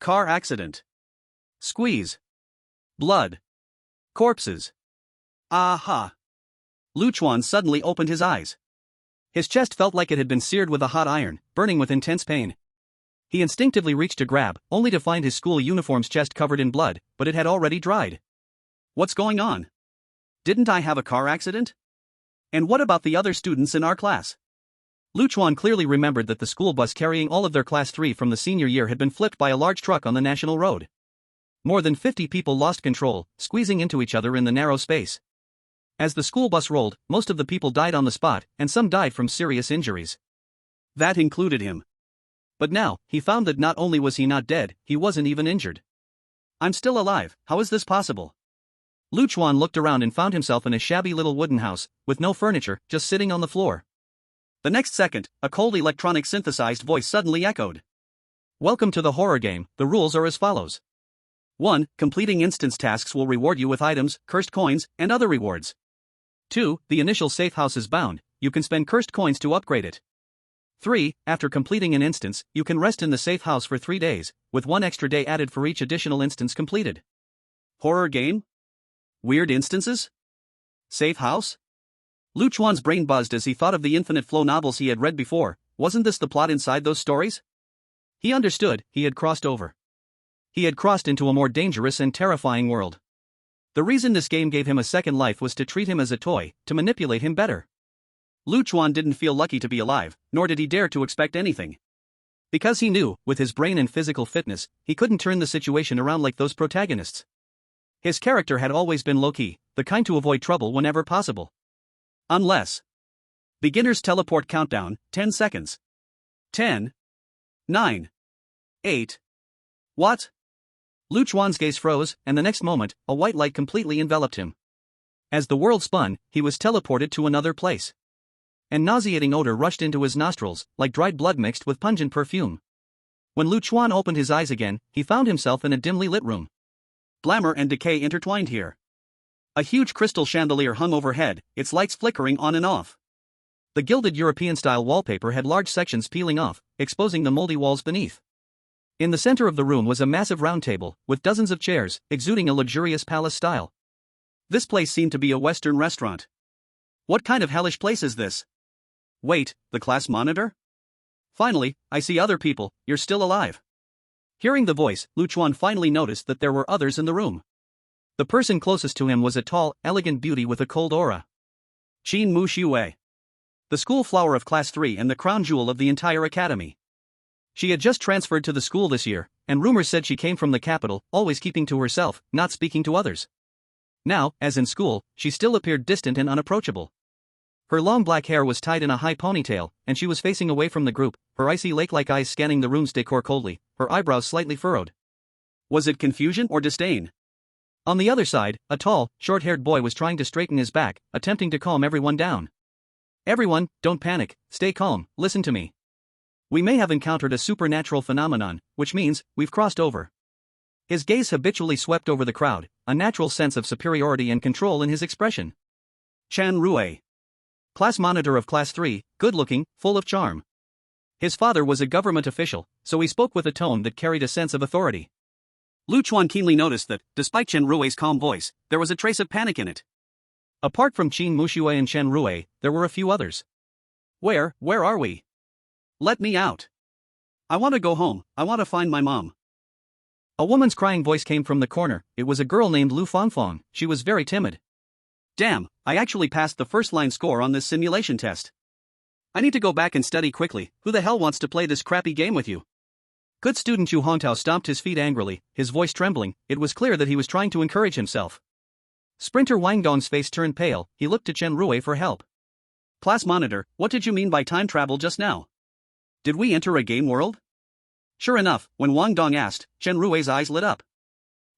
Car accident. Squeeze. Blood. Corpses. Aha! Chuan suddenly opened his eyes. His chest felt like it had been seared with a hot iron, burning with intense pain. He instinctively reached to grab, only to find his school uniform's chest covered in blood, but it had already dried. What's going on? Didn't I have a car accident? And what about the other students in our class? Chuan clearly remembered that the school bus carrying all of their class 3 from the senior year had been flipped by a large truck on the national road. More than 50 people lost control, squeezing into each other in the narrow space. As the school bus rolled, most of the people died on the spot, and some died from serious injuries. That included him. But now, he found that not only was he not dead, he wasn't even injured. I'm still alive, how is this possible? Chuan looked around and found himself in a shabby little wooden house, with no furniture, just sitting on the floor. The next second, a cold electronic synthesized voice suddenly echoed. Welcome to the horror game, the rules are as follows. 1. Completing instance tasks will reward you with items, cursed coins, and other rewards. 2. The initial safe house is bound, you can spend cursed coins to upgrade it. 3. After completing an instance, you can rest in the safe house for 3 days, with 1 extra day added for each additional instance completed. Horror game? Weird instances? Safe house? Chuan's brain buzzed as he thought of the infinite flow novels he had read before. Wasn't this the plot inside those stories? He understood, he had crossed over. He had crossed into a more dangerous and terrifying world. The reason this game gave him a second life was to treat him as a toy, to manipulate him better. Chuan didn't feel lucky to be alive, nor did he dare to expect anything. Because he knew, with his brain and physical fitness, he couldn't turn the situation around like those protagonists. His character had always been low-key, the kind to avoid trouble whenever possible. Unless. Beginner's teleport countdown, 10 seconds. 10. 9. 8. What? Chuan's gaze froze, and the next moment, a white light completely enveloped him. As the world spun, he was teleported to another place. An nauseating odor rushed into his nostrils, like dried blood mixed with pungent perfume. When Chuan opened his eyes again, he found himself in a dimly lit room. Glamour and decay intertwined here. A huge crystal chandelier hung overhead, its lights flickering on and off. The gilded European-style wallpaper had large sections peeling off, exposing the moldy walls beneath. In the center of the room was a massive round table, with dozens of chairs, exuding a luxurious palace style. This place seemed to be a Western restaurant. What kind of hellish place is this? Wait, the class monitor? Finally, I see other people, you're still alive. Hearing the voice, Chuan finally noticed that there were others in the room. The person closest to him was a tall, elegant beauty with a cold aura. Qin Mu Xue. The school flower of class 3 and the crown jewel of the entire academy. She had just transferred to the school this year, and rumors said she came from the capital, always keeping to herself, not speaking to others. Now, as in school, she still appeared distant and unapproachable. Her long black hair was tied in a high ponytail, and she was facing away from the group, her icy lake-like eyes scanning the room's decor coldly, her eyebrows slightly furrowed. Was it confusion or disdain? On the other side, a tall, short-haired boy was trying to straighten his back, attempting to calm everyone down. Everyone, don't panic, stay calm, listen to me. We may have encountered a supernatural phenomenon, which means, we've crossed over. His gaze habitually swept over the crowd, a natural sense of superiority and control in his expression. Chen Rue. Class monitor of class 3, good-looking, full of charm. His father was a government official, so he spoke with a tone that carried a sense of authority. Chuan keenly noticed that, despite Chen Rue's calm voice, there was a trace of panic in it. Apart from Qin Mu Xue and Chen Rue, there were a few others. Where are we? Let me out. I want to go home, I want to find my mom. A woman's crying voice came from the corner. It was a girl named Lu Fangfang. She was very timid. Damn, I actually passed the first line score on this simulation test. I need to go back and study quickly. Who the hell wants to play this crappy game with you? Good student Yu Hongtao stomped his feet angrily, his voice trembling. It was clear that he was trying to encourage himself. Sprinter Wang Dong's face turned pale. He looked to Chen Rue for help. Class monitor, what did you mean by time travel just now? Did we enter a game world? Sure enough, when Wang Dong asked, Chen Rue's eyes lit up.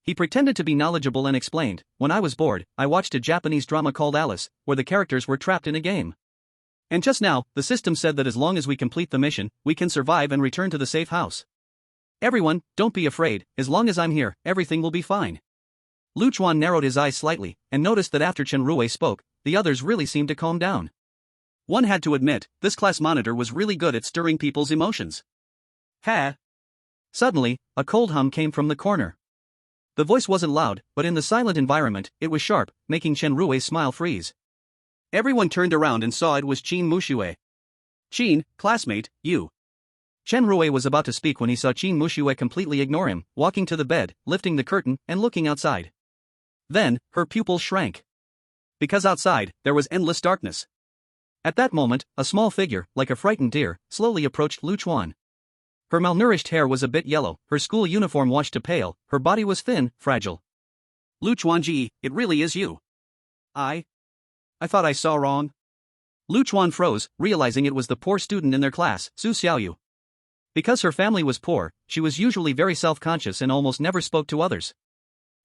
He pretended to be knowledgeable and explained, when I was bored, I watched a Japanese drama called Alice, where the characters were trapped in a game. And just now, the system said that as long as we complete the mission, we can survive and return to the safe house. Everyone, don't be afraid, as long as I'm here, everything will be fine. Chuan narrowed his eyes slightly, and noticed that after Chen Rue spoke, the others really seemed to calm down. One had to admit, this class monitor was really good at stirring people's emotions. Ha! Suddenly, a cold hum came from the corner. The voice wasn't loud, but in the silent environment, it was sharp, making Chen Rui's smile freeze. Everyone turned around and saw it was Qin Muxue. Qin, classmate, you. Chen Rui was about to speak when he saw Qin Muxue completely ignore him, walking to the bed, lifting the curtain, and looking outside. Then, her pupils shrank. Because outside, there was endless darkness. At that moment, a small figure, like a frightened deer, slowly approached Lu Chuan. Her malnourished hair was a bit yellow, her school uniform washed to pale, her body was thin, fragile. Lu Chuanji, it really is you. I thought I saw wrong. Lu Chuan froze, realizing it was the poor student in their class, Su Xiaoyu. Because her family was poor, she was usually very self-conscious and almost never spoke to others.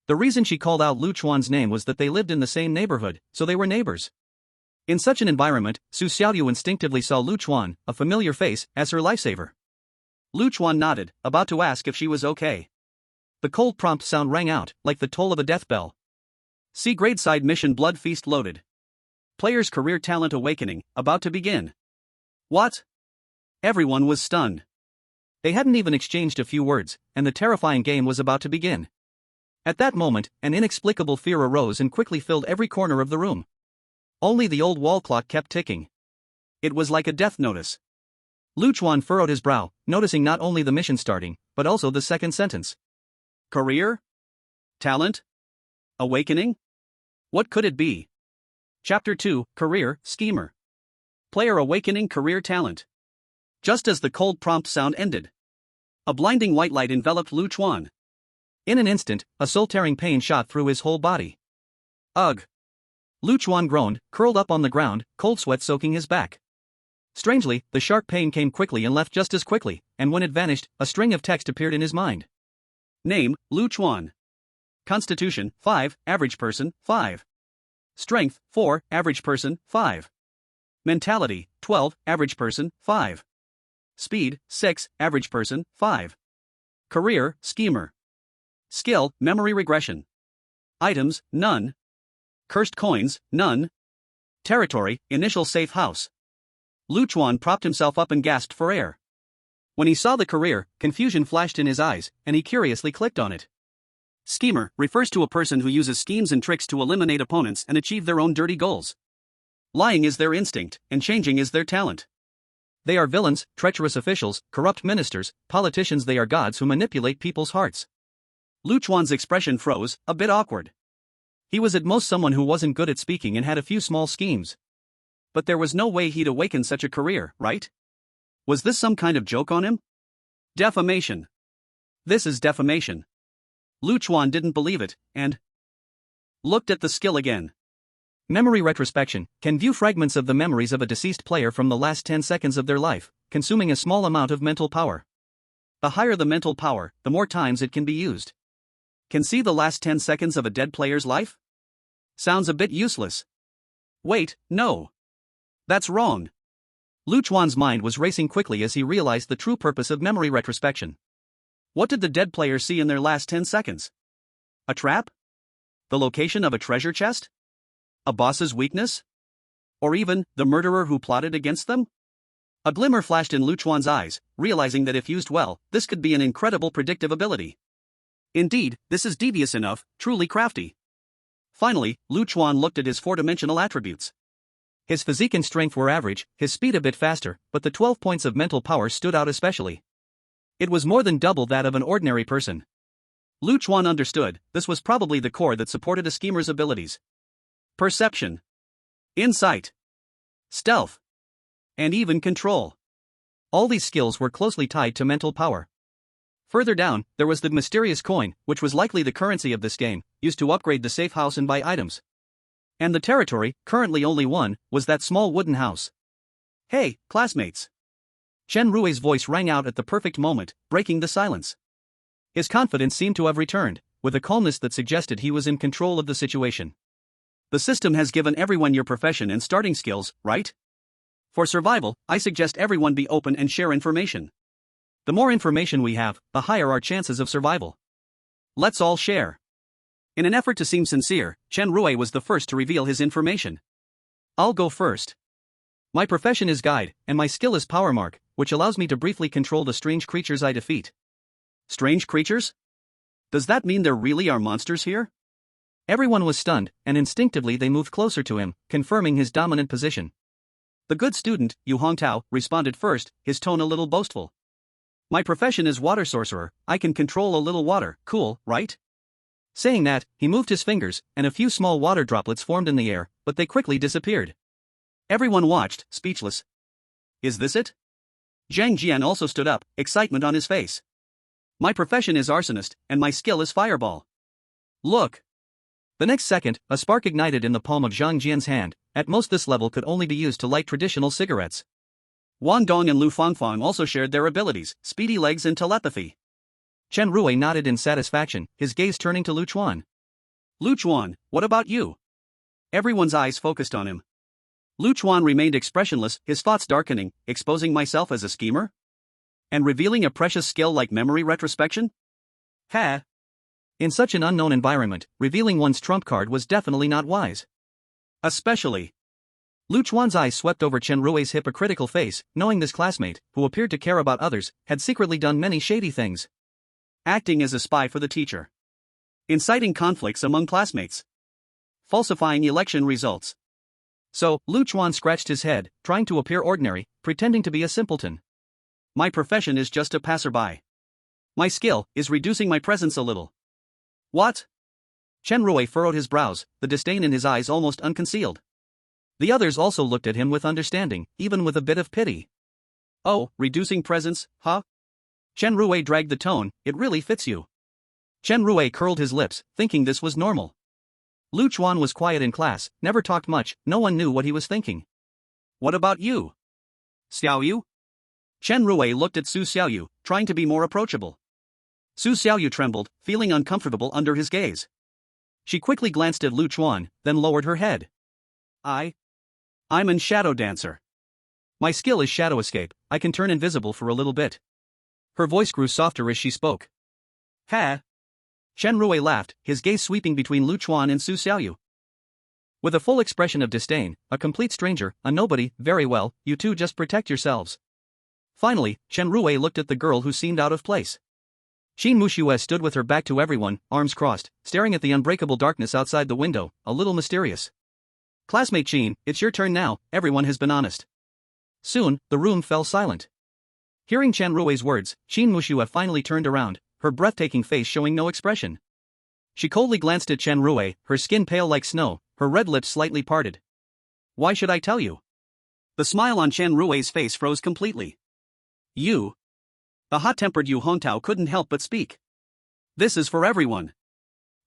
The reason she called out Lu Chuan's name was that they lived in the same neighborhood, so they were neighbors. In such an environment, Su Xiaoyu instinctively saw Lu Chuan, a familiar face, as her lifesaver. Lu Chuan nodded, about to ask if she was okay. The cold prompt sound rang out, like the toll of a death bell. See Gradeside Mission Blood Feast loaded. Player's Career Talent Awakening, about to begin. What? Everyone was stunned. They hadn't even exchanged a few words, and the terrifying game was about to begin. At that moment, an inexplicable fear arose and quickly filled every corner of the room. Only the old wall clock kept ticking. It was like a death notice. Lu Chuan furrowed his brow, noticing not only the mission starting, but also the second sentence. Career? Talent? Awakening? What could it be? Chapter 2, Career, Schemer. Player Awakening Career Talent. Just as the cold prompt sound ended, a blinding white light enveloped Lu Chuan. In an instant, a soul-tearing pain shot through his whole body. Ugh! Lu Chuan groaned, curled up on the ground, cold sweat soaking his back. Strangely, the sharp pain came quickly and left just as quickly, and when it vanished, a string of text appeared in his mind. Name, Lu Chuan. Constitution, 5, average person, 5. Strength, 4, average person, 5. Mentality, 12, average person, 5. Speed, 6, average person, 5. Career, schemer. Skill, memory regression. Items, none. Cursed coins, none. Territory, initial safe house. Lu Chuan propped himself up and gasped for air. When he saw the career, confusion flashed in his eyes, and he curiously clicked on it. Schemer refers to a person who uses schemes and tricks to eliminate opponents and achieve their own dirty goals. Lying is their instinct, and changing is their talent. They are villains, treacherous officials, corrupt ministers, politicians. They are gods who manipulate people's hearts. Lu Chuan's expression froze, a bit awkward. He was at most someone who wasn't good at speaking and had a few small schemes. But there was no way he'd awaken such a career, right? Was this some kind of joke on him? Defamation. This is defamation. Lu Chuan didn't believe it, and looked at the skill again. Memory retrospection can view fragments of the memories of a deceased player from the last 10 seconds of their life, consuming a small amount of mental power. The higher the mental power, the more times it can be used. Can see the last 10 seconds of a dead player's life? Sounds a bit useless. Wait, no. That's wrong. Lu Chuan's mind was racing quickly as he realized the true purpose of memory retrospection. What did the dead player see in their last 10 seconds? A trap? The location of a treasure chest? A boss's weakness? Or even, the murderer who plotted against them? A glimmer flashed in Lu Chuan's eyes, realizing that if used well, this could be an incredible predictive ability. Indeed, this is devious enough, truly crafty. Finally, Lu Chuan looked at his four-dimensional attributes. His physique and strength were average, his speed a bit faster, but the 12 points of mental power stood out especially. It was more than double that of an ordinary person. Lu Chuan understood, this was probably the core that supported a schemer's abilities. Perception. Insight. Stealth. And even control. All these skills were closely tied to mental power. Further down, there was the mysterious coin, which was likely the currency of this game, used to upgrade the safe house and buy items. And the territory, currently only one, was that small wooden house. Hey, classmates. Chen Rui's voice rang out at the perfect moment, breaking the silence. His confidence seemed to have returned, with a calmness that suggested he was in control of the situation. The system has given everyone your profession and starting skills, right? For survival, I suggest everyone be open and share information. The more information we have, the higher our chances of survival. Let's all share. In an effort to seem sincere, Chen Rui was the first to reveal his information. I'll go first. My profession is guide, and my skill is power mark, which allows me to briefly control the strange creatures I defeat. Strange creatures? Does that mean there really are monsters here? Everyone was stunned, and instinctively they moved closer to him, confirming his dominant position. The good student, Yu Hongtao, responded first, his tone a little boastful. My profession is water sorcerer, I can control a little water, cool, right? Saying that, he moved his fingers, and a few small water droplets formed in the air, but they quickly disappeared. Everyone watched, speechless. Is this it? Zhang Jian also stood up, excitement on his face. My profession is arsonist, and my skill is fireball. Look! The next second, a spark ignited in the palm of Zhang Jian's hand. At most this level could only be used to light traditional cigarettes. Wang Dong and Lu Fangfang also shared their abilities, speedy legs and telepathy. Chen Rui nodded in satisfaction, his gaze turning to Lu Chuan. Lu Chuan, what about you? Everyone's eyes focused on him. Lu Chuan remained expressionless, his thoughts darkening, exposing myself as a schemer? And revealing a precious skill like memory retrospection? Ha! In such an unknown environment, revealing one's trump card was definitely not wise. Especially. Lu Chuan's eyes swept over Chen Rui's hypocritical face, knowing this classmate, who appeared to care about others, had secretly done many shady things. Acting as a spy for the teacher. Inciting conflicts among classmates. Falsifying election results. So, Lu Chuan scratched his head, trying to appear ordinary, pretending to be a simpleton. My profession is just a passerby. My skill is reducing my presence a little. What? Chen Rui furrowed his brows, the disdain in his eyes almost unconcealed. The others also looked at him with understanding, even with a bit of pity. Oh, reducing presence, huh? Chen Rui dragged the tone, it really fits you. Chen Rui curled his lips, thinking this was normal. Lu Chuan was quiet in class, never talked much, no one knew what he was thinking. What about you? Xiaoyu? Chen Rui looked at Su Xiaoyu, trying to be more approachable. Su Xiaoyu trembled, feeling uncomfortable under his gaze. She quickly glanced at Lu Chuan, then lowered her head. I'm an shadow dancer. My skill is shadow escape, I can turn invisible for a little bit. Her voice grew softer as she spoke. Ha! Chen Rui laughed, his gaze sweeping between Lu Chuan and Su Xiaoyu. With a full expression of disdain, a complete stranger, a nobody, very well, you two just protect yourselves. Finally, Chen Rui looked at the girl who seemed out of place. Qin Muxue stood with her back to everyone, arms crossed, staring at the unbreakable darkness outside the window, a little mysterious. Classmate Qin, it's your turn now, everyone has been honest. Soon, the room fell silent. Hearing Chen Rui's words, Qin Muxue finally turned around, her breathtaking face showing no expression. She coldly glanced at Chen Rui, her skin pale like snow, her red lips slightly parted. Why should I tell you? The smile on Chen Rui's face froze completely. You. The hot-tempered Yu Hongtao couldn't help but speak. This is for everyone.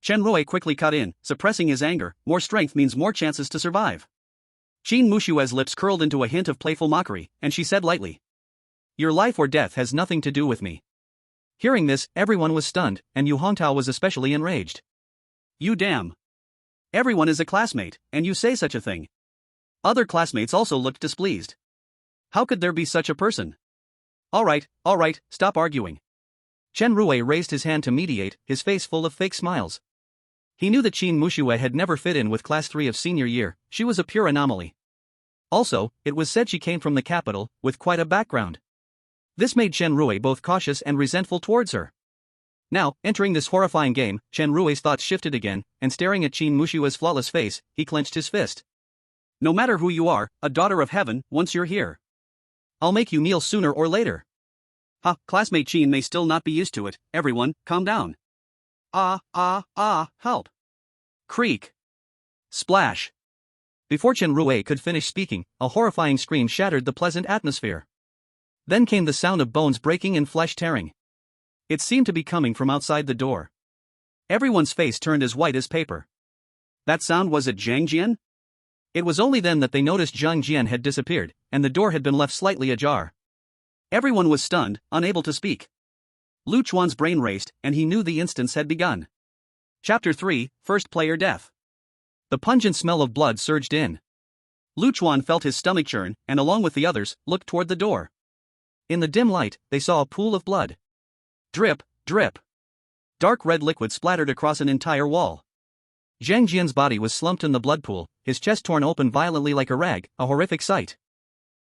Chen Rui quickly cut in, suppressing his anger, more strength means more chances to survive. Qin Mushue's lips curled into a hint of playful mockery, and she said lightly. Your life or death has nothing to do with me. Hearing this, everyone was stunned, and Yu Hongtao was especially enraged. You damn. Everyone is a classmate, and you say such a thing. Other classmates also looked displeased. How could there be such a person? All right, stop arguing. Chen Rui raised his hand to mediate, his face full of fake smiles. He knew that Qin Muxue had never fit in with Class 3 of senior year, she was a pure anomaly. Also, it was said she came from the capital, with quite a background. This made Chen Rui both cautious and resentful towards her. Now, entering this horrifying game, Chen Rui's thoughts shifted again, and staring at Qin Mushue's flawless face, he clenched his fist. No matter who you are, a daughter of heaven, once you're here. I'll make you kneel sooner or later. Ha, classmate Qin may still not be used to it, everyone, calm down. Help. Creak. Splash. Before Chen Rui could finish speaking, a horrifying scream shattered the pleasant atmosphere. Then came the sound of bones breaking and flesh tearing. It seemed to be coming from outside the door. Everyone's face turned as white as paper. That sound was at Zhang Jian? It was only then that they noticed Zhang Jian had disappeared, and the door had been left slightly ajar. Everyone was stunned, unable to speak. Lu Chuan's brain raced, and he knew the instance had begun. Chapter 3, First Player Death. The pungent smell of blood surged in. Lu Chuan felt his stomach churn, and along with the others, looked toward the door. In the dim light, they saw a pool of blood. Drip, drip. Dark red liquid splattered across an entire wall. Zhang Jian's body was slumped in the blood pool, his chest torn open violently like a rag, a horrific sight.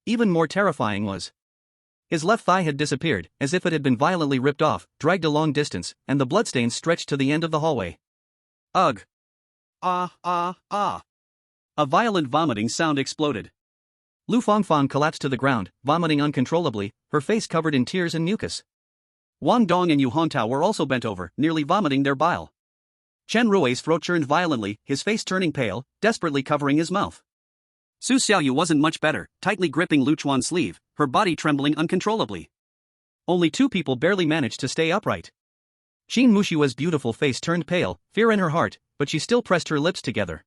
Even more terrifying was His left thigh had disappeared, as if it had been violently ripped off, dragged a long distance, and the bloodstains stretched to the end of the hallway. Ugh. Ah, ah, ah. A violent vomiting sound exploded. Lu Fangfang collapsed to the ground, vomiting uncontrollably, her face covered in tears and mucus. Wang Dong and Yu Hongtao were also bent over, nearly vomiting their bile. Chen Rui's throat churned violently, his face turning pale, desperately covering his mouth. Su Xiaoyu wasn't much better, tightly gripping Lu Chuan's sleeve, her body trembling uncontrollably. Only two people barely managed to stay upright. Qin Mushua's beautiful face turned pale, fear in her heart, but she still pressed her lips together.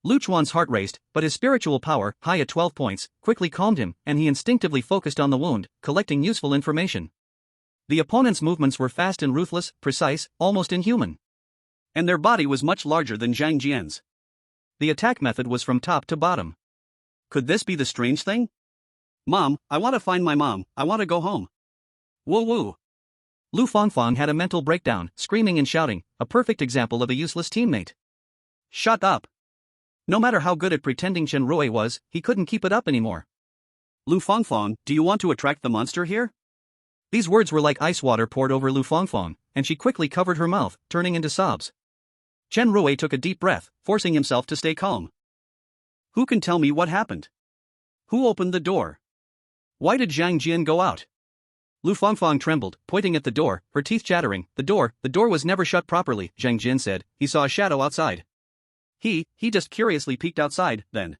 Lu Chuan's heart raced, but his spiritual power, high at 12 points, quickly calmed him, and he instinctively focused on the wound, collecting useful information. The opponent's movements were fast and ruthless, precise, almost inhuman. And their body was much larger than Zhang Jian's. The attack method was from top to bottom. Could this be the strange thing? Mom, I want to find my mom, I want to go home. Woo woo. Lu Fangfang had a mental breakdown, screaming and shouting, a perfect example of a useless teammate. Shut up. No matter how good at pretending Chen Rui was, he couldn't keep it up anymore. Lu Fangfang, do you want to attract the monster here? These words were like ice water poured over Lu Fangfang, and she quickly covered her mouth, turning into sobs. Chen Rui took a deep breath, forcing himself to stay calm. Who can tell me what happened? Who opened the door? Why did Zhang Jian go out? Lu Fangfang trembled, pointing at the door, her teeth chattering. The door was never shut properly, Zhang Jian said. He saw a shadow outside. He just curiously peeked outside, then.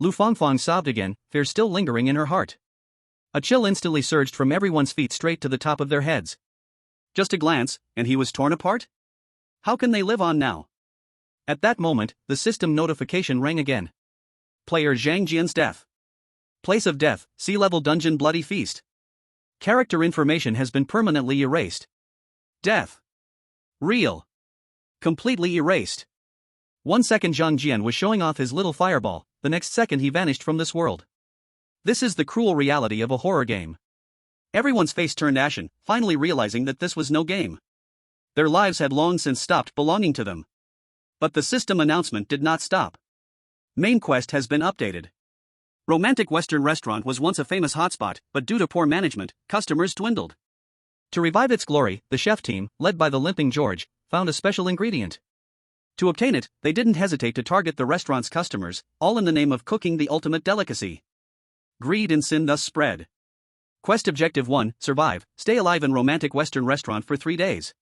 Lu Fangfang sobbed again, fear still lingering in her heart. A chill instantly surged from everyone's feet straight to the top of their heads. Just a glance, and he was torn apart? How can they live on now? At that moment, the system notification rang again. Player Zhang Jian's death. Place of death, sea-level dungeon bloody feast. Character information has been permanently erased. Death. Real. Completely erased. 1 second Zhang Jian was showing off his little fireball, the next second he vanished from this world. This is the cruel reality of a horror game. Everyone's face turned ashen, finally realizing that this was no game. Their lives had long since stopped belonging to them. But the system announcement did not stop. Main quest has been updated. Romantic Western restaurant was once a famous hotspot, but due to poor management, customers dwindled. To revive its glory, the chef team, led by the limping George, found a special ingredient. To obtain it, they didn't hesitate to target the restaurant's customers, all in the name of cooking the ultimate delicacy. Greed and sin thus spread. Quest Objective 1, Survive, stay alive in romantic Western restaurant for 3 days.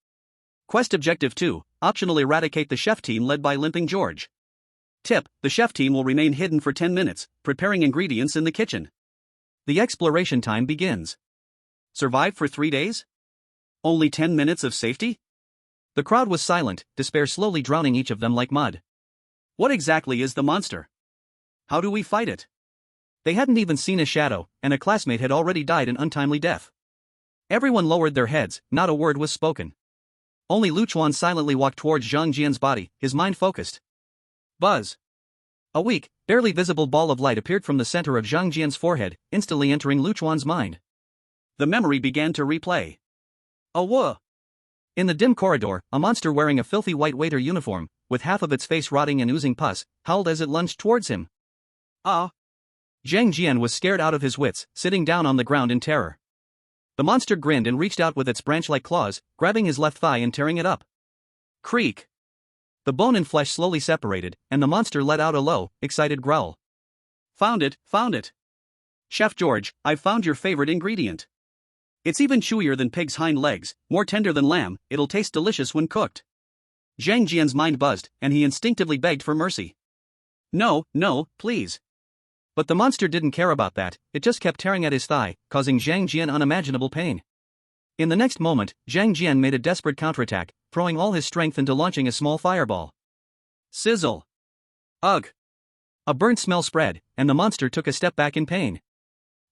Quest Objective 2, optional eradicate the chef team led by limping George. Tip, the chef team will remain hidden for 10 minutes, preparing ingredients in the kitchen. The exploration time begins. Survive for 3 days? Only 10 minutes of safety? The crowd was silent, despair slowly drowning each of them like mud. What exactly is the monster? How do we fight it? They hadn't even seen a shadow, and a classmate had already died an untimely death. Everyone lowered their heads, not a word was spoken. Only Lu Chuan silently walked towards Zhang Jian's body, his mind focused. Buzz. A weak, barely visible ball of light appeared from the center of Zhang Jian's forehead, instantly entering Lu Chuan's mind. The memory began to replay. Whoa! In the dim corridor, a monster wearing a filthy white waiter uniform, with half of its face rotting and oozing pus, howled as it lunged towards him. Ah! Zhang Jian was scared out of his wits, sitting down on the ground in terror. The monster grinned and reached out with its branch-like claws, grabbing his left thigh and tearing it up. Creak! The bone and flesh slowly separated, and the monster let out a low, excited growl. Found it, found it! Chef George, I've found your favorite ingredient. It's even chewier than pig's hind legs, more tender than lamb, it'll taste delicious when cooked. Zhang Jian's mind buzzed, and he instinctively begged for mercy. No, please. But the monster didn't care about that, it just kept tearing at his thigh, causing Zhang Jian unimaginable pain. In the next moment, Zhang Jian made a desperate counterattack, throwing all his strength into launching a small fireball. Sizzle! Ugh! A burnt smell spread, and the monster took a step back in pain.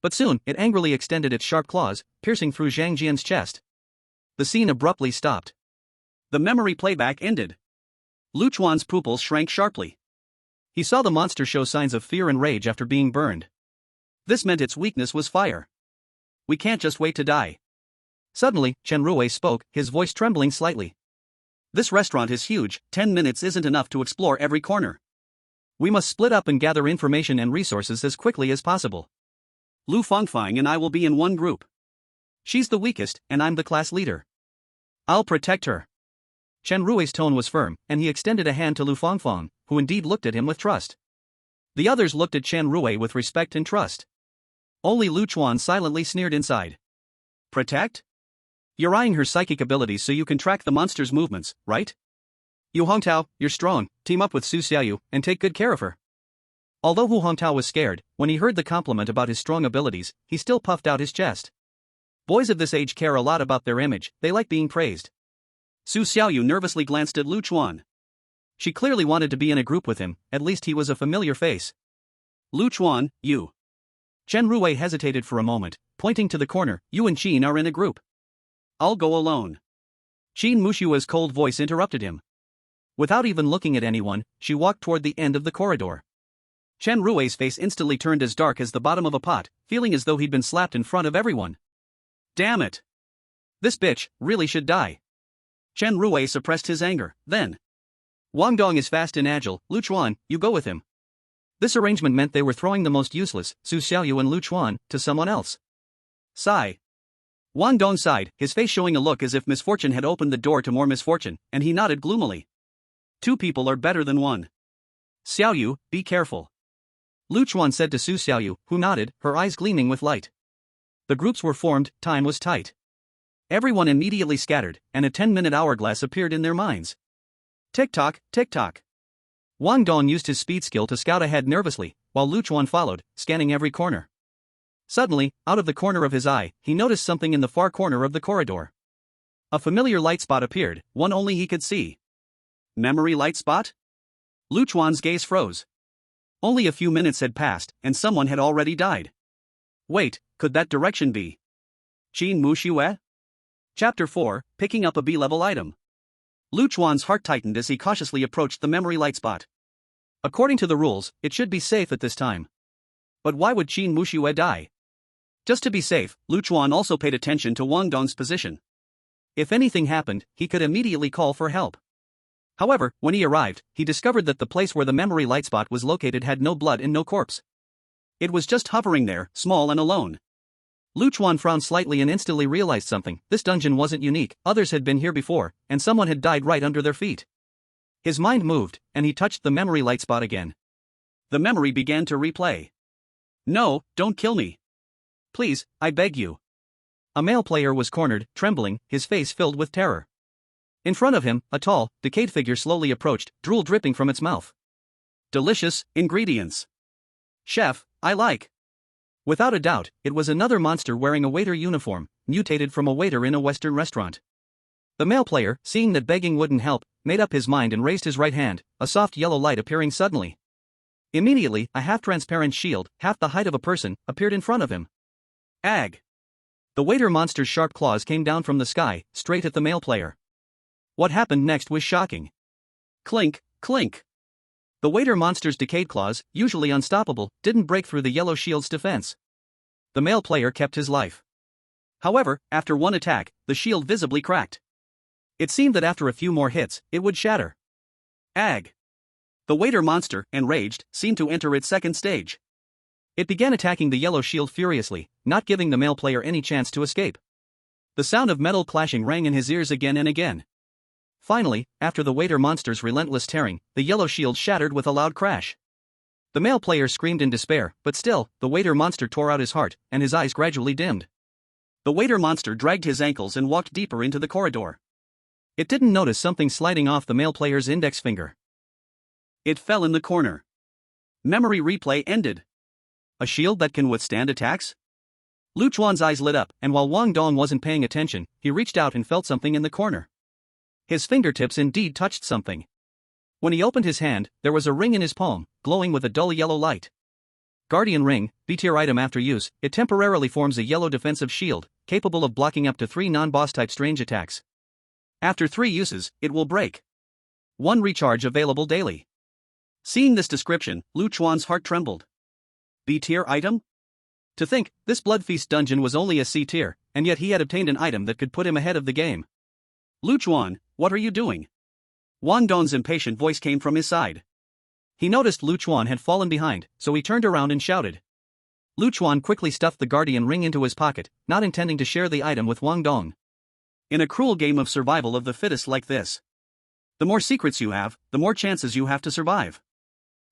But soon, it angrily extended its sharp claws, piercing through Zhang Jian's chest. The scene abruptly stopped. The memory playback ended. Lu Chuan's pupils shrank sharply. He saw the monster show signs of fear and rage after being burned. This meant its weakness was fire. We can't just wait to die. Suddenly, Chen Rui spoke, his voice trembling slightly. This restaurant is huge, 10 minutes isn't enough to explore every corner. We must split up and gather information and resources as quickly as possible. Lu Fengfang and I will be in one group. She's the weakest, and I'm the class leader. I'll protect her. Chen Rui's tone was firm, and he extended a hand to Lu Fengfang, who indeed looked at him with trust. The others looked at Chen Rui with respect and trust. Only Lu Chuan silently sneered inside. Protect? You're eyeing her psychic abilities so you can track the monster's movements, right? Yu Hongtao, you're strong, team up with Su Xiaoyu, and take good care of her. Although Hu Hongtao was scared, when he heard the compliment about his strong abilities, he still puffed out his chest. Boys of this age care a lot about their image, they like being praised. Su Xiaoyu nervously glanced at Lu Chuan. She clearly wanted to be in a group with him, at least he was a familiar face. Lu Chuan, you. Chen Rui hesitated for a moment, pointing to the corner. You and Qin are in a group. I'll go alone. Qin Mushua's cold voice interrupted him. Without even looking at anyone, she walked toward the end of the corridor. Chen Rui's face instantly turned as dark as the bottom of a pot, feeling as though he'd been slapped in front of everyone. Damn it! This bitch really should die. Chen Rui suppressed his anger, then. Wang Dong is fast and agile, Lu Chuan, you go with him. This arrangement meant they were throwing the most useless, Su Xiaoyu and Lu Chuan, to someone else. Sigh. Wang Dong sighed, his face showing a look as if misfortune had opened the door to more misfortune, and he nodded gloomily. 2 people are better than 1. Xiaoyu, be careful. Lu Chuan said to Su Xiaoyu, who nodded, her eyes gleaming with light. The groups were formed, time was tight. Everyone immediately scattered, and a 10-minute hourglass appeared in their minds. Tick-tock, tick-tock. Wang Dong used his speed skill to scout ahead nervously, while Lu Chuan followed, scanning every corner. Suddenly, out of the corner of his eye, he noticed something in the far corner of the corridor. A familiar light spot appeared, one only he could see. Memory light spot? Lu Chuan's gaze froze. Only a few minutes had passed, and someone had already died. Wait, could that direction be Qin Mushue? Chapter 4, Picking Up a B-Level Item. Lu Chuan's heart tightened as he cautiously approached the memory light spot. According to the rules, it should be safe at this time. But why would Qin Mushue die? Just to be safe, Lu Chuan also paid attention to Wang Dong's position. If anything happened, he could immediately call for help. However, when he arrived, he discovered that the place where the memory light spot was located had no blood and no corpse. It was just hovering there, small and alone. Lu Chuan frowned slightly and instantly realized something. This dungeon wasn't unique, others had been here before, and someone had died right under their feet. His mind moved, and he touched the memory light spot again. The memory began to replay. No, don't kill me. Please, I beg you. A male player was cornered, trembling, his face filled with terror. In front of him, a tall, decayed figure slowly approached, drool dripping from its mouth. Delicious ingredients. Chef, I like. Without a doubt, it was another monster wearing a waiter uniform, mutated from a waiter in a Western restaurant. The male player, seeing that begging wouldn't help, made up his mind and raised his right hand, a soft yellow light appearing suddenly. Immediately, a half-transparent shield, half the height of a person, appeared in front of him. Ag! The waiter monster's sharp claws came down from the sky, straight at the male player. What happened next was shocking. Clink, clink. The waiter monster's decayed claws, usually unstoppable, didn't break through the yellow shield's defense. The male player kept his life. However, after one attack, the shield visibly cracked. It seemed that after a few more hits, it would shatter. Ag! The waiter monster, enraged, seemed to enter its second stage. It began attacking the yellow shield furiously, not giving the male player any chance to escape. The sound of metal clashing rang in his ears again and again. Finally, after the waiter monster's relentless tearing, the yellow shield shattered with a loud crash. The male player screamed in despair, but still, the waiter monster tore out his heart, and his eyes gradually dimmed. The waiter monster dragged his ankles and walked deeper into the corridor. It didn't notice something sliding off the male player's index finger. It fell in the corner. Memory replay ended. A shield that can withstand attacks? Lu Chuan's eyes lit up, and while Wang Dong wasn't paying attention, he reached out and felt something in the corner. His fingertips indeed touched something. When he opened his hand, there was a ring in his palm, glowing with a dull yellow light. Guardian Ring, B-tier item after use, it temporarily forms a yellow defensive shield, capable of blocking up to 3 non-boss type strange attacks. After 3 uses, it will break. 1 recharge available daily. Seeing this description, Lu Chuan's heart trembled. B-tier item? To think, this Bloodfeast dungeon was only a C-tier, and yet he had obtained an item that could put him ahead of the game. Lu Chuan, what are you doing? Wang Dong's impatient voice came from his side. He noticed Lu Chuan had fallen behind, so he turned around and shouted. Chuan quickly stuffed the guardian ring into his pocket, not intending to share the item with Wang Dong. In a cruel game of survival of the fittest like this, the more secrets you have, the more chances you have to survive.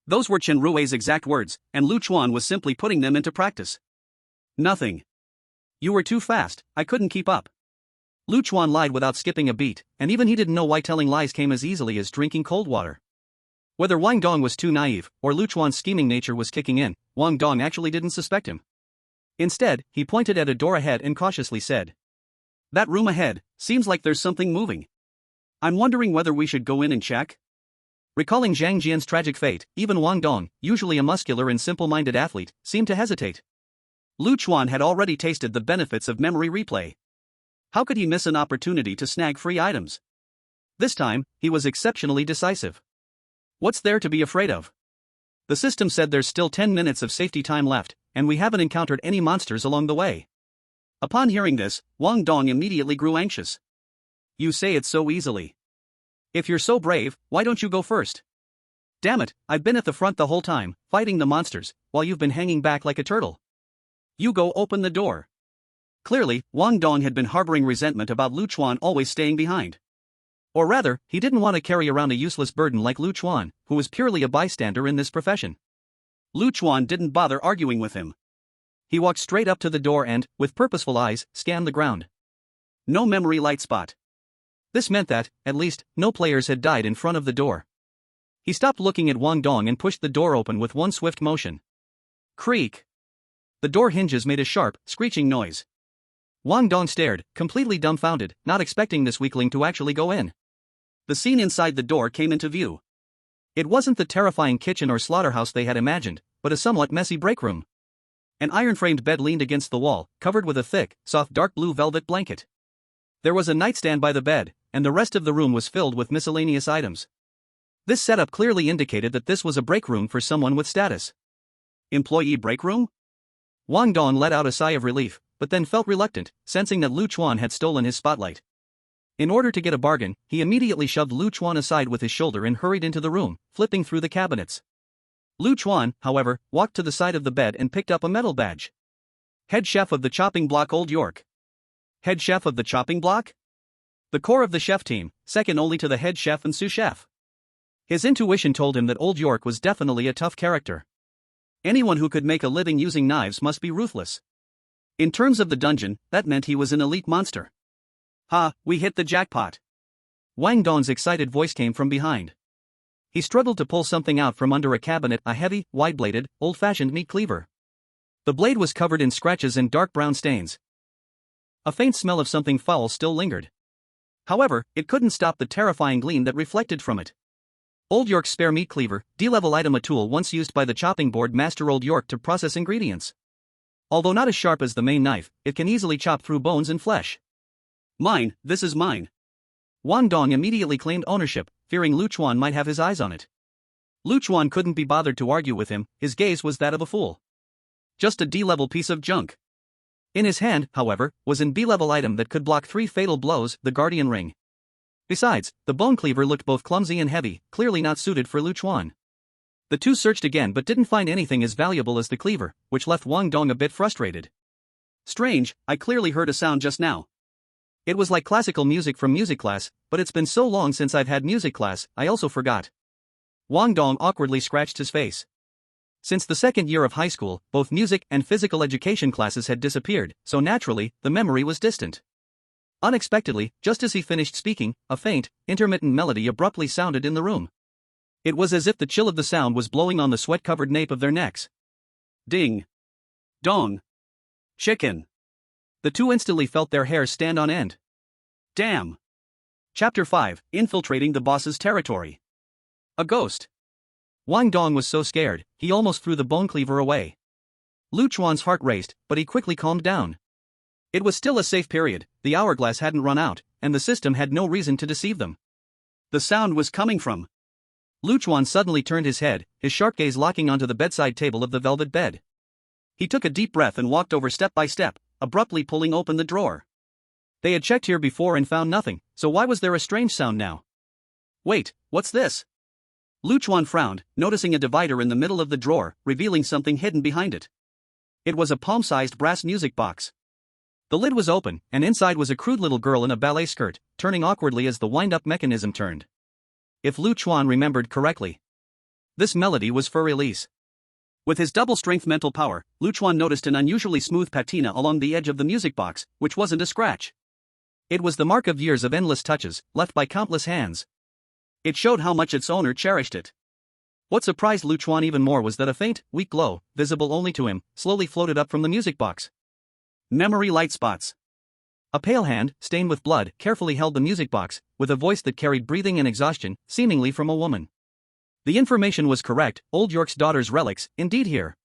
Those were Chen Rui's exact words, and Chuan was simply putting them into practice. Nothing. You were too fast, I couldn't keep up. Chuan lied without skipping a beat, and even he didn't know why telling lies came as easily as drinking cold water. Whether Wang Dong was too naive, or Chuan's scheming nature was kicking in, Wang Dong actually didn't suspect him. Instead, he pointed at a door ahead and cautiously said, "That room ahead, seems like there's something moving. I'm wondering whether we should go in and check?" Recalling Zhang Jian's tragic fate, even Wang Dong, usually a muscular and simple-minded athlete, seemed to hesitate. Chuan had already tasted the benefits of memory replay. How could he miss an opportunity to snag free items? This time, he was exceptionally decisive. What's there to be afraid of? The system said there's still 10 minutes of safety time left, and we haven't encountered any monsters along the way. Upon hearing this, Wang Dong immediately grew anxious. You say it so easily. If you're so brave, why don't you go first? Damn it, I've been at the front the whole time, fighting the monsters, while you've been hanging back like a turtle. You go open the door. Clearly, Wang Dong had been harboring resentment about Chuan always staying behind. Or rather, he didn't want to carry around a useless burden like Chuan, who was purely a bystander in this profession. Chuan didn't bother arguing with him. He walked straight up to the door and, with purposeful eyes, scanned the ground. No memory light spot. This meant that, at least, no players had died in front of the door. He stopped looking at Wang Dong and pushed the door open with one swift motion. Creak. The door hinges made a sharp, screeching noise. Wang Dong stared, completely dumbfounded, not expecting this weakling to actually go in. The scene inside the door came into view. It wasn't the terrifying kitchen or slaughterhouse they had imagined, but a somewhat messy break room. An iron-framed bed leaned against the wall, covered with a thick, soft dark blue velvet blanket. There was a nightstand by the bed, and the rest of the room was filled with miscellaneous items. This setup clearly indicated that this was a break room for someone with status. Employee break room? Wang Dong let out a sigh of relief, but then felt reluctant, sensing that Chuan had stolen his spotlight. In order to get a bargain, he immediately shoved Chuan aside with his shoulder and hurried into the room, flipping through the cabinets. Chuan, however, walked to the side of the bed and picked up a metal badge. Head chef of the chopping block Old York. Head chef of the chopping block? The core of the chef team, second only to the head chef and sous chef. His intuition told him that Old York was definitely a tough character. Anyone who could make a living using knives must be ruthless. In terms of the dungeon, that meant he was an elite monster. Ha, we hit the jackpot. Wang Dong's excited voice came from behind. He struggled to pull something out from under a cabinet, a heavy, wide-bladed, old-fashioned meat cleaver. The blade was covered in scratches and dark brown stains. A faint smell of something foul still lingered. However, it couldn't stop the terrifying gleam that reflected from it. Old York's spare meat cleaver, D-level item, a tool once used by the chopping board master Old York to process ingredients. Although not as sharp as the main knife, it can easily chop through bones and flesh. Mine, this is mine. Wang Dong immediately claimed ownership, fearing Chuan might have his eyes on it. Chuan couldn't be bothered to argue with him, his gaze was that of a fool. Just a D-level piece of junk. In his hand, however, was an B-level item that could block 3 fatal blows, the guardian ring. Besides, the bone cleaver looked both clumsy and heavy, clearly not suited for Chuan. The two searched again but didn't find anything as valuable as the cleaver, which left Wang Dong a bit frustrated. Strange, I clearly heard a sound just now. It was like classical music from music class, but it's been so long since I've had music class, I also forgot. Wang Dong awkwardly scratched his face. Since the second year of high school, both music and physical education classes had disappeared, so naturally, the memory was distant. Unexpectedly, just as he finished speaking, a faint, intermittent melody abruptly sounded in the room. It was as if the chill of the sound was blowing on the sweat-covered nape of their necks. Ding. Dong. Chicken. The two instantly felt their hair stand on end. Damn. Chapter 5, Infiltrating the Boss's Territory. A ghost. Wang Dong was so scared, he almost threw the bone cleaver away. Chuan's heart raced, but he quickly calmed down. It was still a safe period, the hourglass hadn't run out, and the system had no reason to deceive them. The sound was coming from. Chuan suddenly turned his head, his sharp gaze locking onto the bedside table of the velvet bed. He took a deep breath and walked over step by step, abruptly pulling open the drawer. They had checked here before and found nothing, so why was there a strange sound now? Wait, what's this? Chuan frowned, noticing a divider in the middle of the drawer, revealing something hidden behind it. It was a palm-sized brass music box. The lid was open, and inside was a crude little girl in a ballet skirt, turning awkwardly as the wind-up mechanism turned. If Chuan remembered correctly, this melody was for release. With his double-strength mental power, Chuan noticed an unusually smooth patina along the edge of the music box, which wasn't a scratch. It was the mark of years of endless touches, left by countless hands. It showed how much its owner cherished it. What surprised Chuan even more was that a faint, weak glow, visible only to him, slowly floated up from the music box. Memory light spots. A pale hand, stained with blood, carefully held the music box, with a voice that carried breathing and exhaustion, seemingly from a woman. The information was correct, Old York's daughter's relics, indeed here.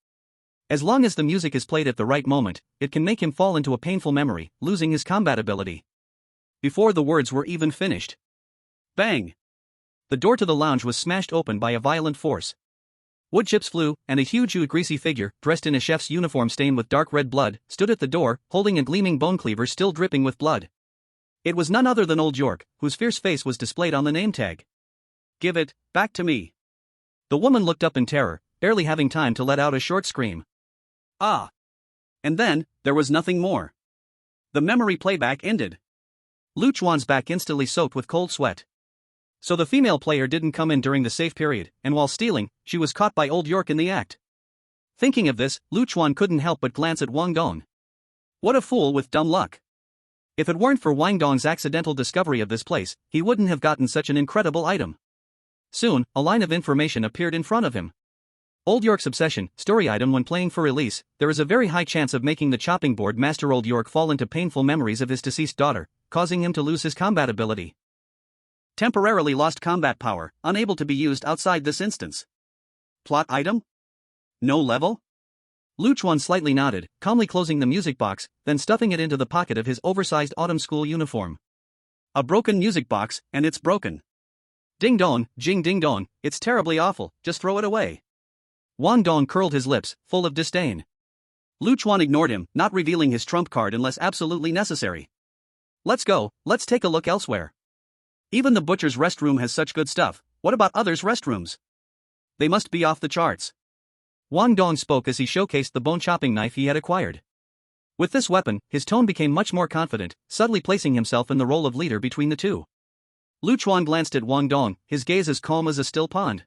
As long as the music is played at the right moment, it can make him fall into a painful memory, losing his combat ability. Before the words were even finished. Bang! The door to the lounge was smashed open by a violent force. Wood chips flew, and a huge, greasy figure, dressed in a chef's uniform stained with dark red blood, stood at the door, holding a gleaming bone cleaver still dripping with blood. It was none other than Old York, whose fierce face was displayed on the name tag. Give it back to me. The woman looked up in terror, barely having time to let out a short scream. Ah! And then, there was nothing more. The memory playback ended. Chuan's back instantly soaked with cold sweat. So the female player didn't come in during the safe period, and while stealing, she was caught by Old York in the act. Thinking of this, Chuan couldn't help but glance at Wang Dong. What a fool with dumb luck. If it weren't for Wang Dong's accidental discovery of this place, he wouldn't have gotten such an incredible item. Soon, a line of information appeared in front of him. Old York's obsession, story item when playing for release, there is a very high chance of making the chopping board master Old York fall into painful memories of his deceased daughter, causing him to lose his combat ability. Temporarily lost combat power, unable to be used outside this instance. Plot item? No level? Chuan slightly nodded, calmly closing the music box, then stuffing it into the pocket of his oversized autumn school uniform. A broken music box, and it's broken. Ding dong, jing ding dong, it's terribly awful, just throw it away. Wang Dong curled his lips, full of disdain. Chuan ignored him, not revealing his trump card unless absolutely necessary. Let's go, let's take a look elsewhere. Even the butcher's restroom has such good stuff, what about others' restrooms? They must be off the charts. Wang Dong spoke as he showcased the bone-chopping knife he had acquired. With this weapon, his tone became much more confident, subtly placing himself in the role of leader between the two. Chuan glanced at Wang Dong, his gaze as calm as a still pond.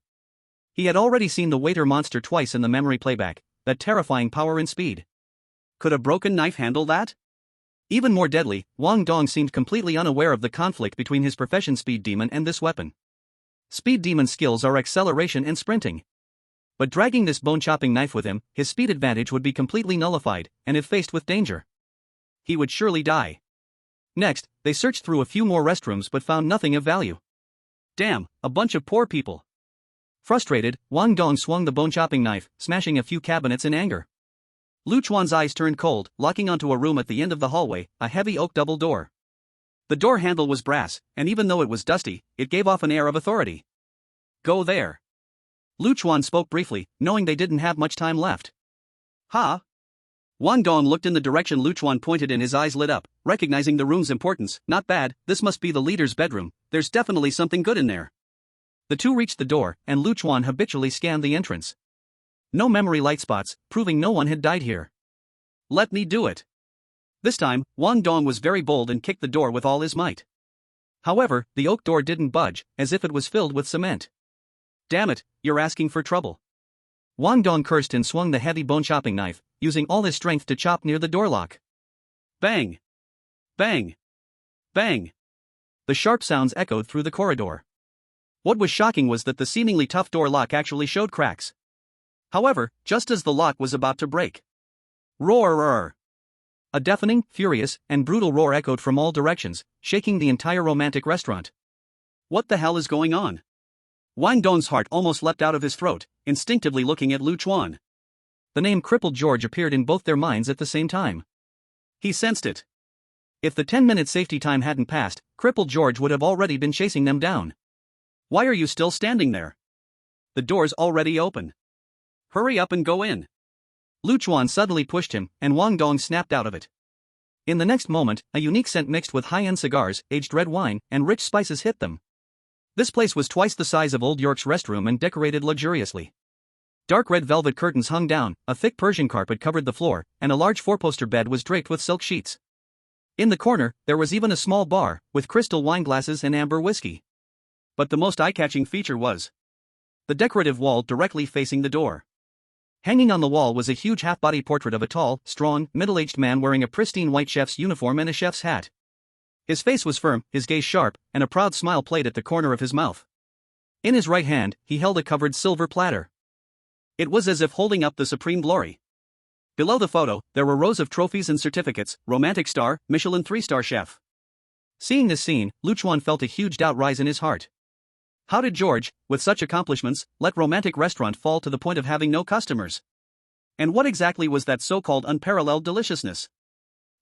He had already seen the waiter monster twice in the memory playback, that terrifying power and speed. Could a broken knife handle that? Even more deadly, Wang Dong seemed completely unaware of the conflict between his profession Speed Demon and this weapon. Speed Demon's skills are acceleration and sprinting. But dragging this bone-chopping knife with him, his speed advantage would be completely nullified, and if faced with danger, he would surely die. Next, they searched through a few more restrooms but found nothing of value. Damn, a bunch of poor people. Frustrated, Wang Dong swung the bone-chopping knife, smashing a few cabinets in anger. Chuan's eyes turned cold, locking onto a room at the end of the hallway, a heavy oak double door. The door handle was brass, and even though it was dusty, it gave off an air of authority. Go there. Chuan spoke briefly, knowing they didn't have much time left. Ha! Wang Dong looked in the direction Chuan pointed and his eyes lit up, recognizing the room's importance. Not bad, this must be the leader's bedroom, there's definitely something good in there. The two reached the door, and Chuan habitually scanned the entrance. No memory light spots, proving no one had died here. Let me do it. This time, Wang Dong was very bold and kicked the door with all his might. However, the oak door didn't budge, as if it was filled with cement. Damn it, you're asking for trouble. Wang Dong cursed and swung the heavy bone-chopping knife, using all his strength to chop near the door lock. Bang! Bang! Bang! The sharp sounds echoed through the corridor. What was shocking was that the seemingly tough door lock actually showed cracks. However, just as the lock was about to break, roar! A deafening, furious, and brutal roar echoed from all directions, shaking the entire romantic restaurant. What the hell is going on? Wang Dong's heart almost leapt out of his throat, instinctively looking at Chuan. The name Crippled George appeared in both their minds at the same time. He sensed it. If the 10-minute safety time hadn't passed, Crippled George would have already been chasing them down. Why are you still standing there? The door's already open. Hurry up and go in. Chuan suddenly pushed him, and Wang Dong snapped out of it. In the next moment, a unique scent mixed with high-end cigars, aged red wine, and rich spices hit them. This place was twice the size of Old York's restroom and decorated luxuriously. Dark red velvet curtains hung down, a thick Persian carpet covered the floor, and a large four-poster bed was draped with silk sheets. In the corner, there was even a small bar, with crystal wine glasses and amber whiskey. But the most eye-catching feature was the decorative wall directly facing the door. Hanging on the wall was a huge half-body portrait of a tall, strong, middle-aged man wearing a pristine white chef's uniform and a chef's hat. His face was firm, his gaze sharp, and a proud smile played at the corner of his mouth. In his right hand, he held a covered silver platter. It was as if holding up the supreme glory. Below the photo, there were rows of trophies and certificates: Romantic Star, Michelin 3-star chef. Seeing this scene, Chuan felt a huge doubt rise in his heart. How did George, with such accomplishments, let romantic restaurant fall to the point of having no customers? And what exactly was that so-called unparalleled deliciousness?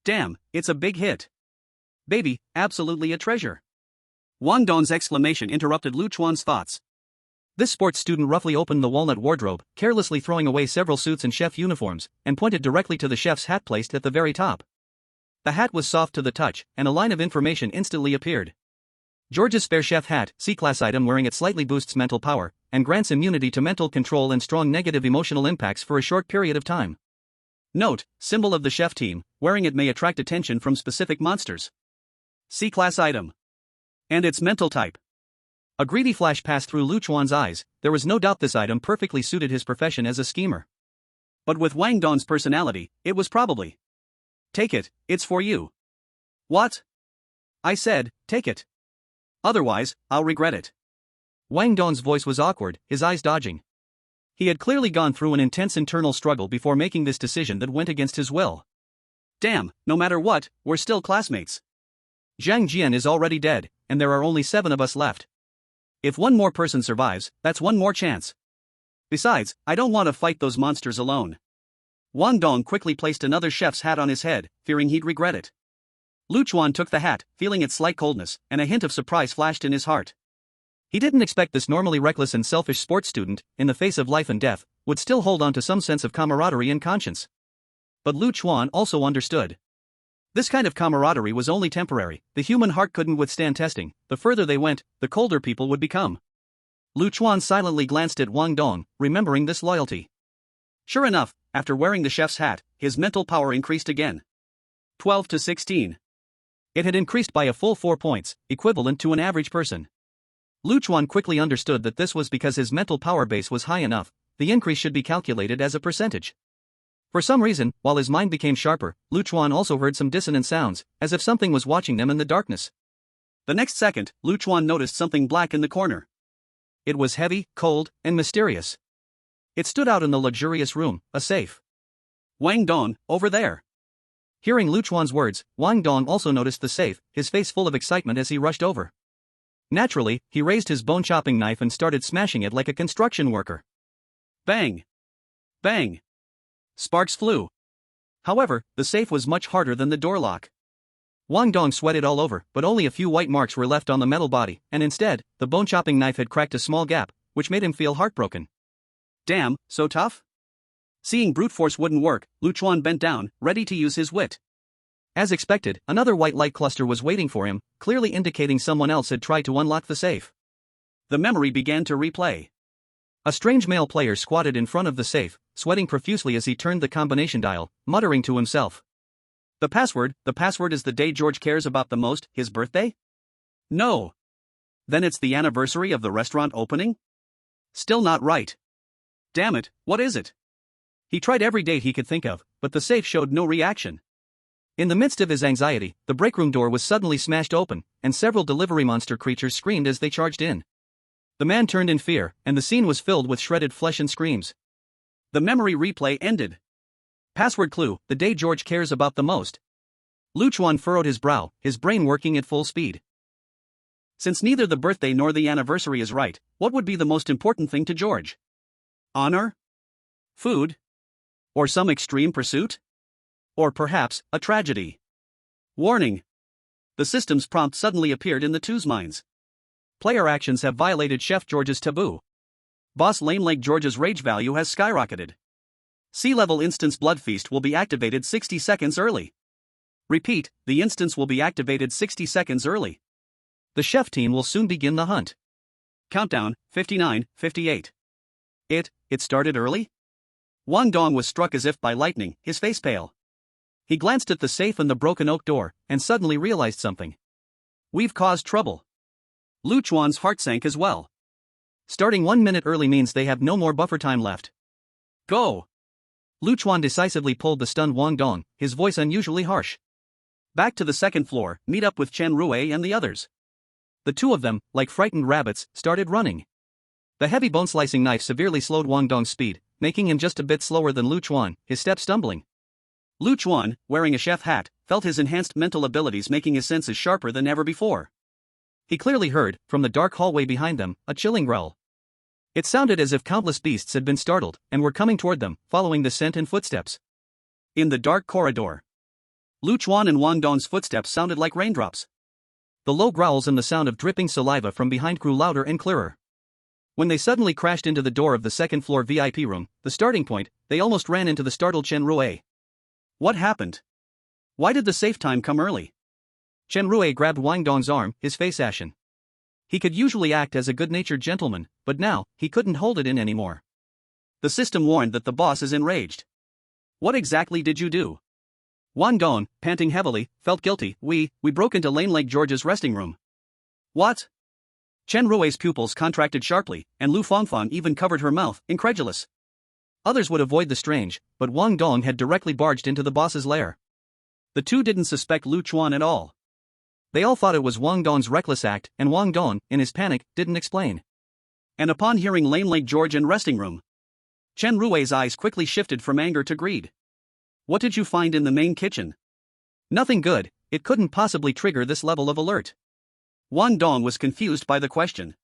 Damn, it's a big hit. Baby, absolutely a treasure. Wang Dong's exclamation interrupted Chuan's thoughts. This sports student roughly opened the walnut wardrobe, carelessly throwing away several suits and chef uniforms, and pointed directly to the chef's hat placed at the very top. The hat was soft to the touch, and a line of information instantly appeared. George's spare chef hat, C-class item. Wearing it slightly boosts mental power, and grants immunity to mental control and strong negative emotional impacts for a short period of time. Note, symbol of the chef team, wearing it may attract attention from specific monsters. C-class item. And its mental type. A greedy flash passed through Chuan's eyes. There was no doubt this item perfectly suited his profession as a schemer. But with Wang Dong's personality, it was probably. Take it, it's for you. What? I said, take it. Otherwise, I'll regret it. Wang Dong's voice was awkward, his eyes dodging. He had clearly gone through an intense internal struggle before making this decision that went against his will. Damn, no matter what, we're still classmates. Zhang Jian is already dead, and there are only 7 of us left. If one more person survives, that's one more chance. Besides, I don't want to fight those monsters alone. Wang Dong quickly placed another chef's hat on his head, fearing he'd regret it. Chuan took the hat, feeling its slight coldness, and a hint of surprise flashed in his heart. He didn't expect this normally reckless and selfish sports student, in the face of life and death, would still hold on to some sense of camaraderie and conscience. But Chuan also understood. This kind of camaraderie was only temporary. The human heart couldn't withstand testing. The further they went, the colder people would become. Chuan silently glanced at Wang Dong, remembering this loyalty. Sure enough, after wearing the chef's hat, his mental power increased again. 12 to 16. It had increased by a full 4 points, equivalent to an average person. Chuan quickly understood that this was because his mental power base was high enough. The increase should be calculated as a percentage. For some reason, while his mind became sharper, Chuan also heard some dissonant sounds, as if something was watching them in the darkness. The next second, Chuan noticed something black in the corner. It was heavy, cold, and mysterious. It stood out in the luxurious room, a safe. Wang Dong, over there. Hearing Chuan's words, Wang Dong also noticed the safe, his face full of excitement as he rushed over. Naturally, he raised his bone-chopping knife and started smashing it like a construction worker. Bang! Bang! Sparks flew. However, the safe was much harder than the door lock. Wang Dong sweated all over, but only a few white marks were left on the metal body, and instead, the bone-chopping knife had cracked a small gap, which made him feel heartbroken. Damn, so tough? Seeing brute force wouldn't work, Chuan bent down, ready to use his wit. As expected, another white light cluster was waiting for him, clearly indicating someone else had tried to unlock the safe. The memory began to replay. A strange male player squatted in front of the safe, sweating profusely as he turned the combination dial, muttering to himself. The password is the day George cares about the most, his birthday? No. Then it's the anniversary of the restaurant opening? Still not right. Damn it, what is it? He tried every date he could think of, but the safe showed no reaction. In the midst of his anxiety, the breakroom door was suddenly smashed open, and several delivery monster creatures screamed as they charged in. The man turned in fear, and the scene was filled with shredded flesh and screams. The memory replay ended. Password clue, the day George cares about the most. Chuan furrowed his brow, his brain working at full speed. Since neither the birthday nor the anniversary is right, what would be the most important thing to George? Honor? Food? Or some extreme pursuit? Or perhaps, a tragedy? Warning. The system's prompt suddenly appeared in the two's minds. Player actions have violated Chef George's taboo. Boss Lame Leg George's rage value has skyrocketed. Sea-level instance Blood Feast will be activated 60 seconds early. Repeat, the instance will be activated 60 seconds early. The chef team will soon begin the hunt. Countdown, 59, 58. It started early? Wang Dong was struck as if by lightning, his face pale. He glanced at the safe and the broken oak door, and suddenly realized something. We've caused trouble. Lu Chuan's heart sank as well. Starting 1 minute early means they have no more buffer time left. Go! Lu Chuan decisively pulled the stunned Wang Dong, his voice unusually harsh. Back to the second floor, meet up with Chen Rui and the others. The two of them, like frightened rabbits, started running. The heavy bone-slicing knife severely slowed Wang Dong's speed, making him just a bit slower than Lu Chuan, his steps stumbling. Lu Chuan, wearing a chef hat, felt his enhanced mental abilities making his senses sharper than ever before. He clearly heard, from the dark hallway behind them, a chilling growl. It sounded as if countless beasts had been startled and were coming toward them, following the scent and footsteps. In the dark corridor, Lu Chuan and Wang Dong's footsteps sounded like raindrops. The low growls and the sound of dripping saliva from behind grew louder and clearer. When they suddenly crashed into the door of the second-floor VIP room, the starting point, they almost ran into the startled Chen Rui. What happened? Why did the safe time come early? Chen Rui grabbed Wang Dong's arm, his face ashen. He could usually act as a good-natured gentleman, but now, he couldn't hold it in anymore. The system warned that the boss is enraged. What exactly did you do? Wang Dong, panting heavily, felt guilty. We broke into Lane Lake George's resting room. What? Chen Rui's pupils contracted sharply, and Lu Fangfang even covered her mouth, incredulous. Others would avoid the strange, but Wang Dong had directly barged into the boss's lair. The two didn't suspect Lu Chuan at all. They all thought it was Wang Dong's reckless act, and Wang Dong, in his panic, didn't explain. And upon hearing Lane Lake George and resting room, Chen Rui's eyes quickly shifted from anger to greed. What did you find in the main kitchen? Nothing good, it couldn't possibly trigger this level of alert. Wang Dong was confused by the question.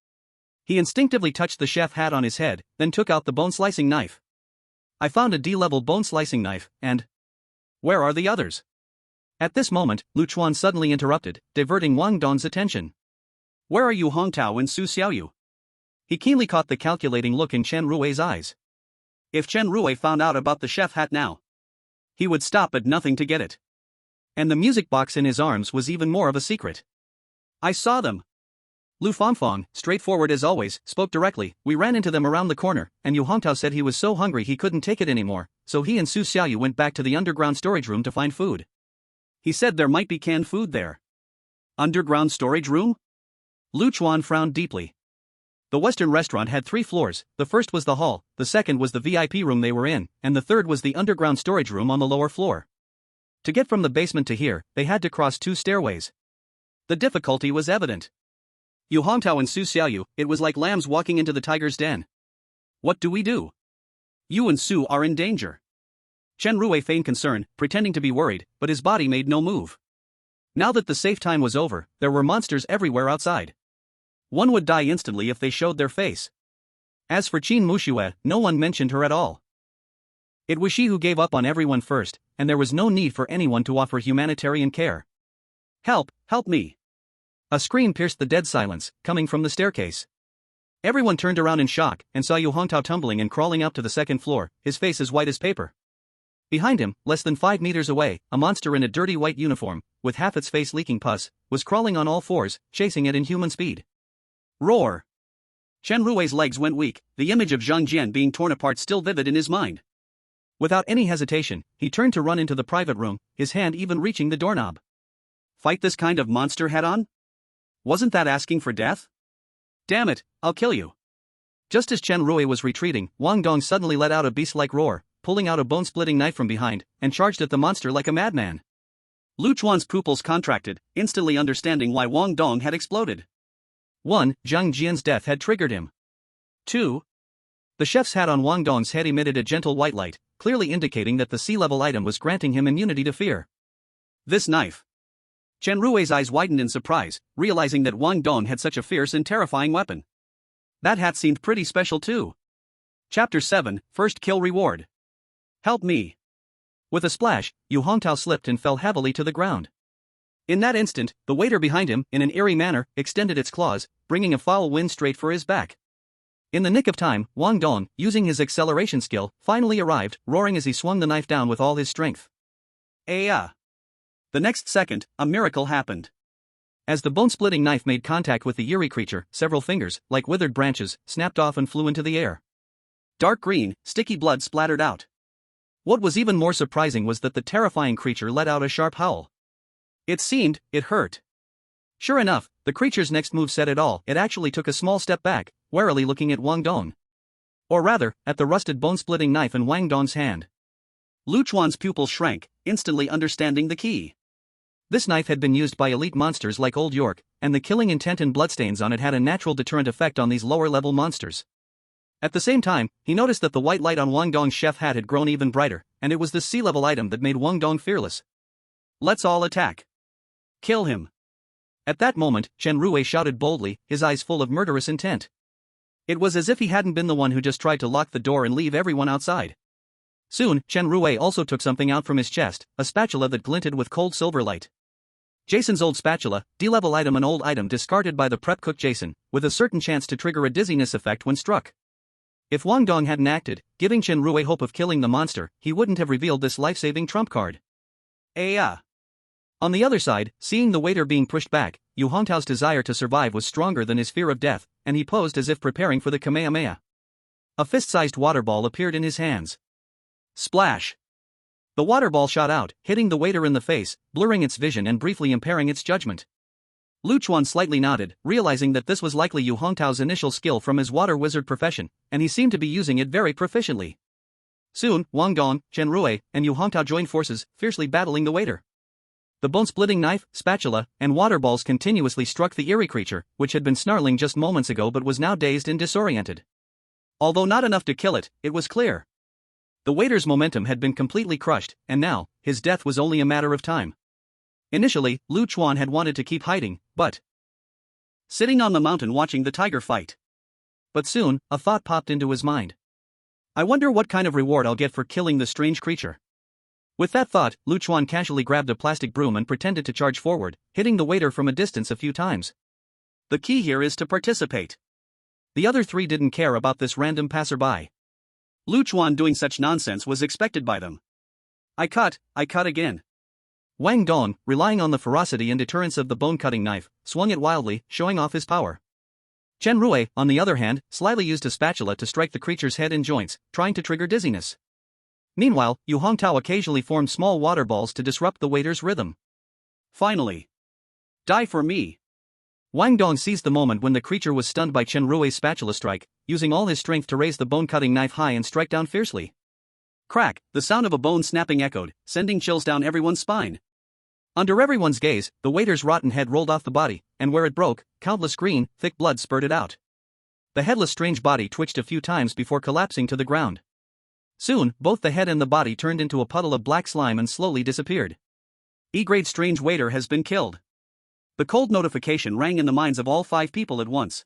He instinctively touched the chef hat on his head, then took out the bone-slicing knife. I found a D-level bone-slicing knife, and... Where are the others? At this moment, Lu Chuan suddenly interrupted, diverting Wang Dong's attention. Where are you, Hongtao and Su Xiaoyu? He keenly caught the calculating look in Chen Rui's eyes. If Chen Rui found out about the chef hat now, he would stop at nothing to get it. And the music box in his arms was even more of a secret. I saw them. Lu Fangfang, straightforward as always, spoke directly. We ran into them around the corner, and Yu Hongtao said he was so hungry he couldn't take it anymore, so he and Su Xiaoyu went back to the underground storage room to find food. He said there might be canned food there. Underground storage room? Lu Chuan frowned deeply. The Western restaurant had 3 floors, the first was the hall, the second was the VIP room they were in, and the third was the underground storage room on the lower floor. To get from the basement to here, they had to cross 2 stairways. The difficulty was evident. Yu Hongtao and Su Xiaoyu, it was like lambs walking into the tiger's den. What do we do? You and Su are in danger. Chen Rui feigned concern, pretending to be worried, but his body made no move. Now that the safe time was over, there were monsters everywhere outside. One would die instantly if they showed their face. As for Qin Muxue, no one mentioned her at all. It was she who gave up on everyone first, and there was no need for anyone to offer humanitarian care. Help, help me. A scream pierced the dead silence, coming from the staircase. Everyone turned around in shock and saw Yu Hongtao tumbling and crawling up to the second floor, his face as white as paper. Behind him, less than 5 meters away, a monster in a dirty white uniform, with half its face leaking pus, was crawling on all fours, chasing at inhuman speed. Roar! Chen Rui's legs went weak, the image of Zhang Jian being torn apart still vivid in his mind. Without any hesitation, he turned to run into the private room, his hand even reaching the doorknob. Fight this kind of monster head-on? Wasn't that asking for death? Damn it, I'll kill you. Just as Chen Rui was retreating, Wang Dong suddenly let out a beast-like roar, pulling out a bone-splitting knife from behind, and charged at the monster like a madman. Lu Chuan's pupils contracted, instantly understanding why Wang Dong had exploded. 1. Zhang Jian's death had triggered him. 2. The chef's hat on Wang Dong's head emitted a gentle white light, clearly indicating that the sea-level item was granting him immunity to fear. This knife. Chen Rui's eyes widened in surprise, realizing that Wang Dong had such a fierce and terrifying weapon. That hat seemed pretty special too. Chapter 7, First Kill Reward. Help me. With a splash, Yu Hongtao slipped and fell heavily to the ground. In that instant, the waiter behind him, in an eerie manner, extended its claws, bringing a foul wind straight for his back. In the nick of time, Wang Dong, using his acceleration skill, finally arrived, roaring as he swung the knife down with all his strength. The next second, a miracle happened. As the bone-splitting knife made contact with the eerie creature, several fingers, like withered branches, snapped off and flew into the air. Dark green, sticky blood splattered out. What was even more surprising was that the terrifying creature let out a sharp howl. It seemed, it hurt. Sure enough, the creature's next move said it all. It actually took a small step back, warily looking at Wang Dong. Or rather, at the rusted bone-splitting knife in Wang Dong's hand. Luchuan's pupil shrank, instantly understanding the key. This knife had been used by elite monsters like Old York, and the killing intent and bloodstains on it had a natural deterrent effect on these lower-level monsters. At the same time, he noticed that the white light on Wang Dong's chef hat had grown even brighter, and it was this sea-level item that made Wang Dong fearless. Let's all attack. Kill him. At that moment, Chen Rui shouted boldly, his eyes full of murderous intent. It was as if he hadn't been the one who just tried to lock the door and leave everyone outside. Soon, Chen Rui also took something out from his chest, a spatula that glinted with cold silver light. Jason's old spatula, D-level item, an old item discarded by the prep cook Jason, with a certain chance to trigger a dizziness effect when struck. If Wang Dong hadn't acted, giving Chen Rui hope of killing the monster, he wouldn't have revealed this life-saving trump card. On the other side, seeing the waiter being pushed back, Yu Hongtao's desire to survive was stronger than his fear of death, and he posed as if preparing for the Kamehameha. A fist-sized water ball appeared in his hands. Splash! The water ball shot out, hitting the waiter in the face, blurring its vision and briefly impairing its judgment. Luchuan slightly nodded, realizing that this was likely Yu Hongtao's initial skill from his water wizard profession, and he seemed to be using it very proficiently. Soon, Wang Dong, Chen Rui, and Yu Hongtao joined forces, fiercely battling the waiter. The bone-splitting knife, spatula, and water balls continuously struck the eerie creature, which had been snarling just moments ago but was now dazed and disoriented. Although not enough to kill it, it was clear. The waiter's momentum had been completely crushed, and now, his death was only a matter of time. Initially, Lu Chuan had wanted to keep hiding, but sitting on the mountain watching the tiger fight. But soon, a thought popped into his mind. I wonder what kind of reward I'll get for killing the strange creature. With that thought, Lu Chuan casually grabbed a plastic broom and pretended to charge forward, hitting the waiter from a distance a few times. The key here is to participate. The other three didn't care about this random passerby. Lu Chuan doing such nonsense was expected by them. I cut again. Wang Dong, relying on the ferocity and deterrence of the bone-cutting knife, swung it wildly, showing off his power. Chen Rui, on the other hand, slyly used a spatula to strike the creature's head and joints, trying to trigger dizziness. Meanwhile, Yu Hongtao occasionally formed small water balls to disrupt the waiter's rhythm. Finally. Die for me. Wang Dong seized the moment when the creature was stunned by Chen Rui's spatula strike, using all his strength to raise the bone-cutting knife high and strike down fiercely. Crack, the sound of a bone snapping echoed, sending chills down everyone's spine. Under everyone's gaze, the waiter's rotten head rolled off the body, and where it broke, countless green, thick blood spurted out. The headless strange body twitched a few times before collapsing to the ground. Soon, both the head and the body turned into a puddle of black slime and slowly disappeared. E-grade strange waiter has been killed. The cold notification rang in the minds of all 5 people at once.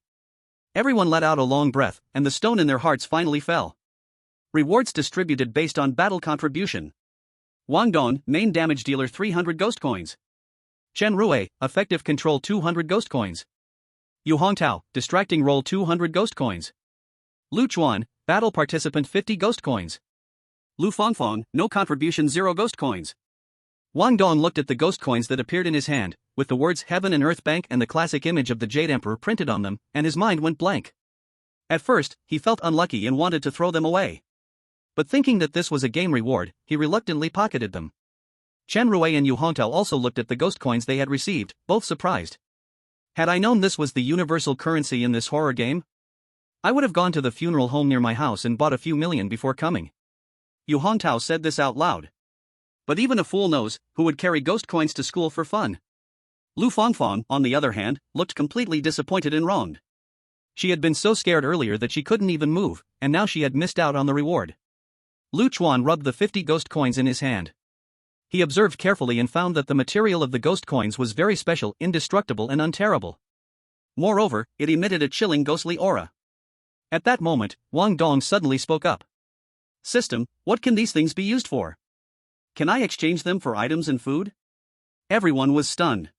Everyone let out a long breath, and the stone in their hearts finally fell. Rewards distributed based on battle contribution. Wang Dong, main damage dealer 300 ghost coins. Chen Rui, effective control 200 ghost coins. Yu Hongtao, distracting role 200 ghost coins. Lu Chuan, battle participant 50 ghost coins. Lu Fongfong, no contribution 0 ghost coins. Wang Dong looked at the ghost coins that appeared in his hand, with the words Heaven and Earth Bank and the classic image of the Jade Emperor printed on them, and his mind went blank. At first, he felt unlucky and wanted to throw them away. But thinking that this was a game reward, he reluctantly pocketed them. Chen Rui and Yu Hongtao also looked at the ghost coins they had received, both surprised. Had I known this was the universal currency in this horror game, I would have gone to the funeral home near my house and bought a few million before coming. Yu Hongtao said this out loud. But even a fool knows who would carry ghost coins to school for fun. Lu Fongfong, on the other hand, looked completely disappointed and wronged. She had been so scared earlier that she couldn't even move, and now she had missed out on the reward. Lu Chuan rubbed the 50 ghost coins in his hand. He observed carefully and found that the material of the ghost coins was very special, indestructible and unterrible. Moreover, it emitted a chilling ghostly aura. At that moment, Wang Dong suddenly spoke up. System, what can these things be used for? Can I exchange them for items and food? Everyone was stunned.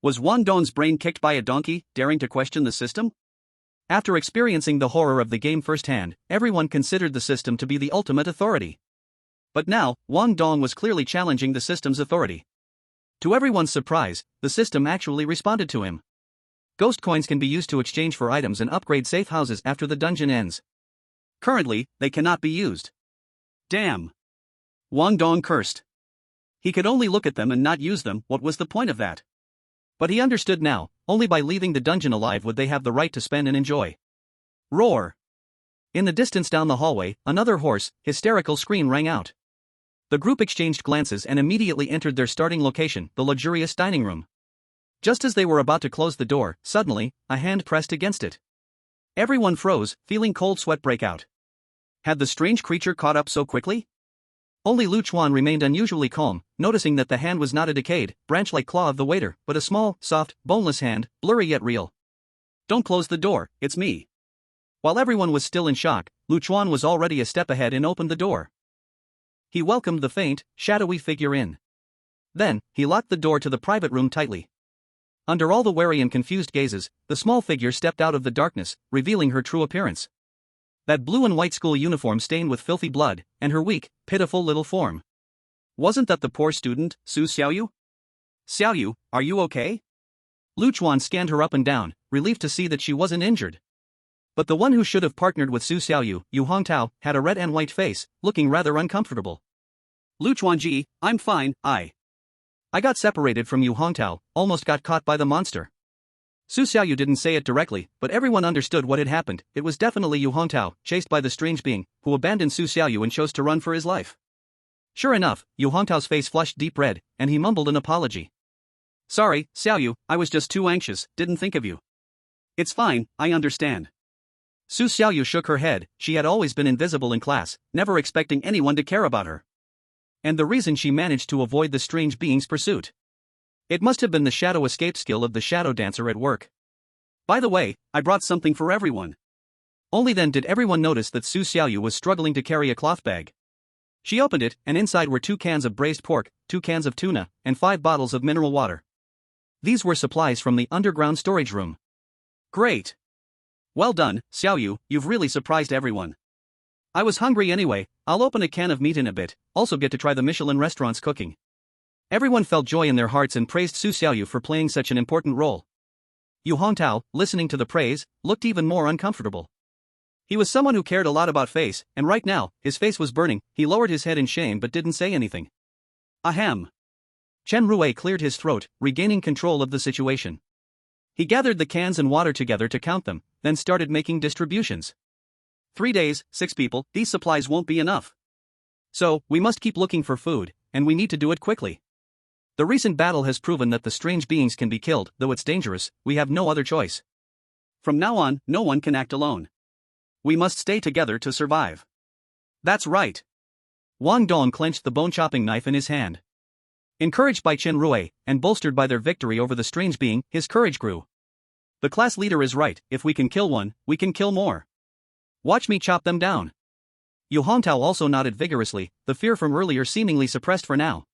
Was Wang Dong's brain kicked by a donkey, daring to question the system? After experiencing the horror of the game firsthand, everyone considered the system to be the ultimate authority. But now, Wang Dong was clearly challenging the system's authority. To everyone's surprise, the system actually responded to him. Ghost coins can be used to exchange for items and upgrade safe houses after the dungeon ends. Currently, they cannot be used. Damn. Wang Dong cursed. He could only look at them and not use them. What was the point of that? But he understood now, only by leaving the dungeon alive would they have the right to spend and enjoy. Roar! In the distance down the hallway, another hoarse, hysterical scream rang out. The group exchanged glances and immediately entered their starting location, the luxurious dining room. Just as they were about to close the door, suddenly, a hand pressed against it. Everyone froze, feeling cold sweat break out. Had the strange creature caught up so quickly? Only Chuan remained unusually calm, noticing that the hand was not a decayed, branch-like claw of the waiter, but a small, soft, boneless hand, blurry yet real. Don't close the door, it's me. While everyone was still in shock, Chuan was already a step ahead and opened the door. He welcomed the faint, shadowy figure in. Then, he locked the door to the private room tightly. Under all the wary and confused gazes, the small figure stepped out of the darkness, revealing her true appearance. That blue and white school uniform stained with filthy blood, and her weak, pitiful little form. Wasn't that the poor student, Su Xiaoyu? Xiaoyu, are you okay? Chuan scanned her up and down, relieved to see that she wasn't injured. But the one who should have partnered with Su Xiaoyu, Yu Hongtao, had a red and white face, looking rather uncomfortable. Chuan ji, I'm fine, I got separated from Yu Hongtao, almost got caught by the monster. Su Xiaoyu didn't say it directly, but everyone understood what had happened. It was definitely Yu Hongtao, chased by the strange being, who abandoned Su Xiaoyu and chose to run for his life. Sure enough, Yu Hongtao's face flushed deep red, and he mumbled an apology. Sorry, Xiaoyu, I was just too anxious, didn't think of you. It's fine, I understand. Su Xiaoyu shook her head. She had always been invisible in class, never expecting anyone to care about her. And the reason she managed to avoid the strange being's pursuit. It must have been the shadow escape skill of the shadow dancer at work. By the way, I brought something for everyone. Only then did everyone notice that Su Xiaoyu was struggling to carry a cloth bag. She opened it, and inside were 2 cans of braised pork, 2 cans of tuna, and 5 bottles of mineral water. These were supplies from the underground storage room. Great. Well done, Xiaoyu, you've really surprised everyone. I was hungry anyway. I'll open a can of meat in a bit, also get to try the Michelin restaurant's cooking. Everyone felt joy in their hearts and praised Su Xiaoyu for playing such an important role. Yu Hongtao, listening to the praise, looked even more uncomfortable. He was someone who cared a lot about face, and right now, his face was burning. He lowered his head in shame but didn't say anything. Ahem. Chen Rui cleared his throat, regaining control of the situation. He gathered the cans and water together to count them, then started making distributions. 3 days, 6 people, these supplies won't be enough. So, we must keep looking for food, and we need to do it quickly. The recent battle has proven that the strange beings can be killed, though it's dangerous, we have no other choice. From now on, no one can act alone. We must stay together to survive. That's right. Wang Dong clenched the bone-chopping knife in his hand. Encouraged by Chen Rui, and bolstered by their victory over the strange being, his courage grew. The class leader is right, if we can kill one, we can kill more. Watch me chop them down. Yu Hongtao also nodded vigorously, the fear from earlier seemingly suppressed for now.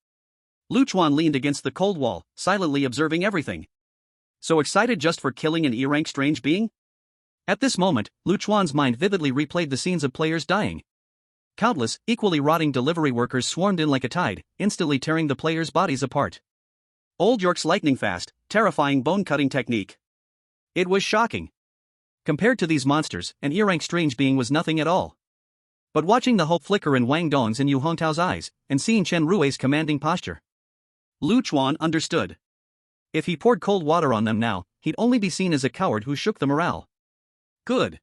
Chuan leaned against the cold wall, silently observing everything. So excited just for killing an E-rank strange being? At this moment, Chuan's mind vividly replayed the scenes of players dying. Countless, equally rotting delivery workers swarmed in like a tide, instantly tearing the players' bodies apart. Old York's lightning-fast, terrifying bone-cutting technique. It was shocking. Compared to these monsters, an E-rank strange being was nothing at all. But watching the hope flicker in Wang Dong's and Yu Hongtao's eyes, and seeing Chen Rui's commanding posture, Chuan understood. If he poured cold water on them now, he'd only be seen as a coward who shook the morale. Good.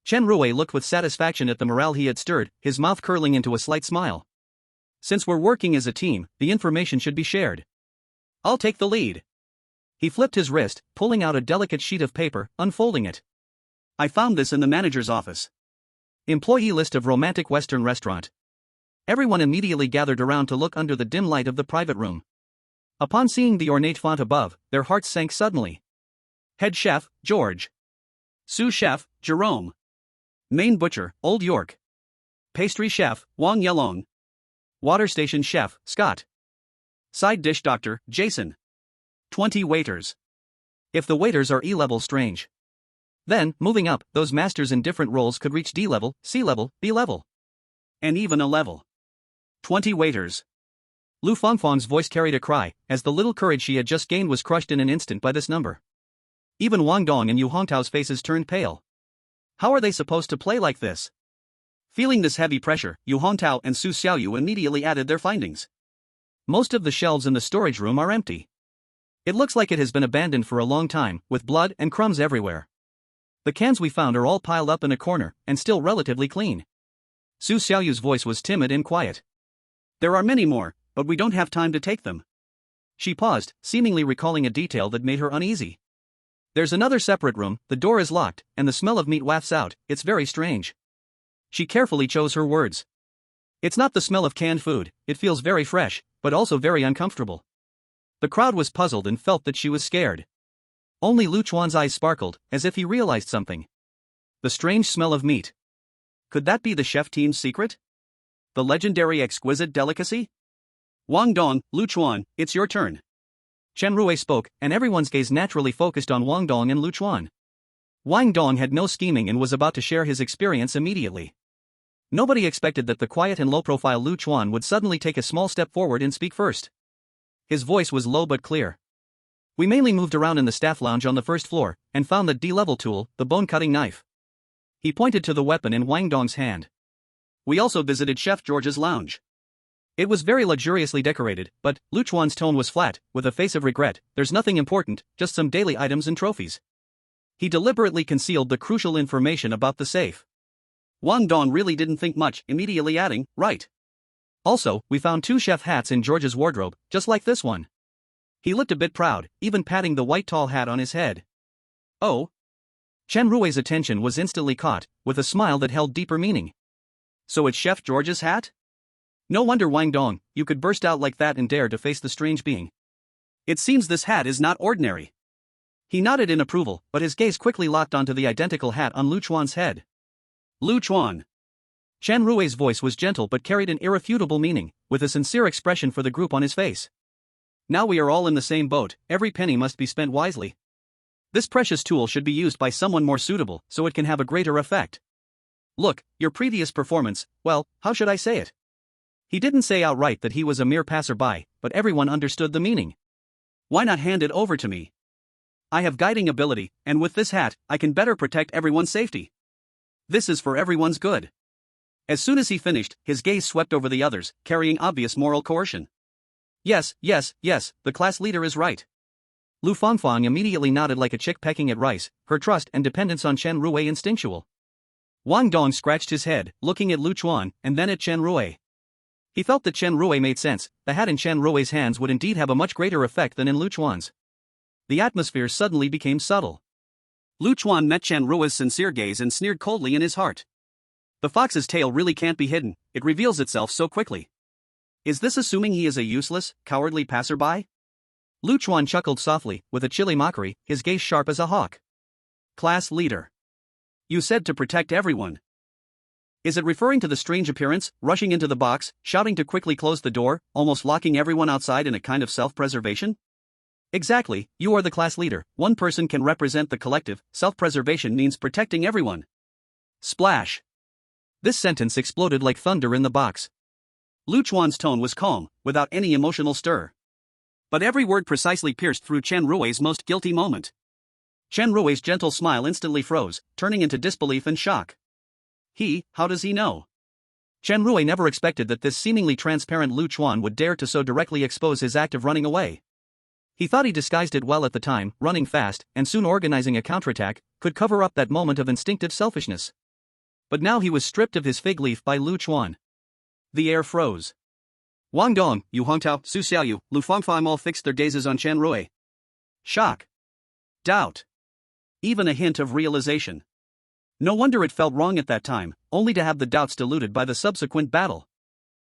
Chen Rui looked with satisfaction at the morale he had stirred, his mouth curling into a slight smile. Since we're working as a team, the information should be shared. I'll take the lead. He flipped his wrist, pulling out a delicate sheet of paper, unfolding it. I found this in the manager's office. Employee list of romantic Western restaurant. Everyone immediately gathered around to look under the dim light of the private room. Upon seeing the ornate font above, their hearts sank suddenly. Head chef, George. Sous chef, Jerome. Main butcher, Old York. Pastry chef, Wang Yelong. Water station chef, Scott. Side dish doctor, Jason. 20 waiters. If the waiters are E-level strange. Then, moving up, those masters in different roles could reach D-level, C-level, B-level. And even a level. 20 waiters. Lu Fengfeng's voice carried a cry, as the little courage she had just gained was crushed in an instant by this number. Even Wang Dong and Yu Hongtao's faces turned pale. How are they supposed to play like this? Feeling this heavy pressure, Yu Hongtao and Su Xiaoyu immediately added their findings. Most of the shelves in the storage room are empty. It looks like it has been abandoned for a long time, with blood and crumbs everywhere. The cans we found are all piled up in a corner, and still relatively clean. Su Xiaoyu's voice was timid and quiet. There are many more, but we don't have time to take them. She paused, seemingly recalling a detail that made her uneasy. There's another separate room, the door is locked, and the smell of meat wafts out, it's very strange. She carefully chose her words. It's not the smell of canned food, it feels very fresh, but also very uncomfortable. The crowd was puzzled and felt that she was scared. Only Lu Chuan's eyes sparkled, as if he realized something. The strange smell of meat. Could that be the chef team's secret? The legendary exquisite delicacy? Wang Dong, Lu Chuan, it's your turn. Chen Rui spoke, and everyone's gaze naturally focused on Wang Dong and Lu Chuan. Wang Dong had no scheming and was about to share his experience immediately. Nobody expected that the quiet and low-profile Lu Chuan would suddenly take a small step forward and speak first. His voice was low but clear. We mainly moved around in the staff lounge on the first floor, and found the D-level tool, the bone-cutting knife. He pointed to the weapon in Wang Dong's hand. We also visited Chef George's lounge. It was very luxuriously decorated, but Lu Chuan's tone was flat, with a face of regret. There's nothing important, just some daily items and trophies. He deliberately concealed the crucial information about the safe. Wang Dong really didn't think much, immediately adding, right. Also, we found 2 chef hats in George's wardrobe, just like this one. He looked a bit proud, even patting the white tall hat on his head. Oh? Chen Rui's attention was instantly caught, with a smile that held deeper meaning. So it's Chef George's hat? No wonder Wang Dong, you could burst out like that and dare to face the strange being. It seems this hat is not ordinary. He nodded in approval, but his gaze quickly locked onto the identical hat on Lu Chuan's head. Lu Chuan. Chen Rui's voice was gentle but carried an irrefutable meaning, with a sincere expression for the group on his face. Now we are all in the same boat, every penny must be spent wisely. This precious tool should be used by someone more suitable, so it can have a greater effect. Look, your previous performance, well, how should I say it? He didn't say outright that he was a mere passerby, but everyone understood the meaning. Why not hand it over to me? I have guiding ability, and with this hat, I can better protect everyone's safety. This is for everyone's good. As soon as he finished, his gaze swept over the others, carrying obvious moral coercion. Yes, the class leader is right. Lu Fangfang immediately nodded like a chick pecking at rice, her trust and dependence on Chen Rui instinctual. Wang Dong scratched his head, looking at Lu Chuan, and then at Chen Rui. He felt that Chen Rui made sense, the hat in Chen Rui's hands would indeed have a much greater effect than in Lu Chuan's. The atmosphere suddenly became subtle. Lu Chuan met Chen Rui's sincere gaze and sneered coldly in his heart. The fox's tail really can't be hidden, it reveals itself so quickly. Is this assuming he is a useless, cowardly passerby? Lu Chuan chuckled softly, with a chilly mockery, his gaze sharp as a hawk. Class leader. You said to protect everyone. Is it referring to the strange appearance, rushing into the box, shouting to quickly close the door, almost locking everyone outside in a kind of self-preservation? Exactly, you are the class leader, one person can represent the collective, self-preservation means protecting everyone. Splash. This sentence exploded like thunder in the box. Lu Chuan's tone was calm, without any emotional stir. But every word precisely pierced through Chen Rui's most guilty moment. Chen Rui's gentle smile instantly froze, turning into disbelief and shock. How does he know? Chen Rui never expected that this seemingly transparent Lu Chuan would dare to so directly expose his act of running away. He thought he disguised it well at the time, running fast, and soon organizing a counterattack, could cover up that moment of instinctive selfishness. But now he was stripped of his fig leaf by Lu Chuan. The air froze. Wang Dong, Yu Hongtao, Su Xiaoyu, Lu Fangfang all fixed their gazes on Chen Rui. Shock. Doubt. Even a hint of realization. No wonder it felt wrong at that time, only to have the doubts diluted by the subsequent battle.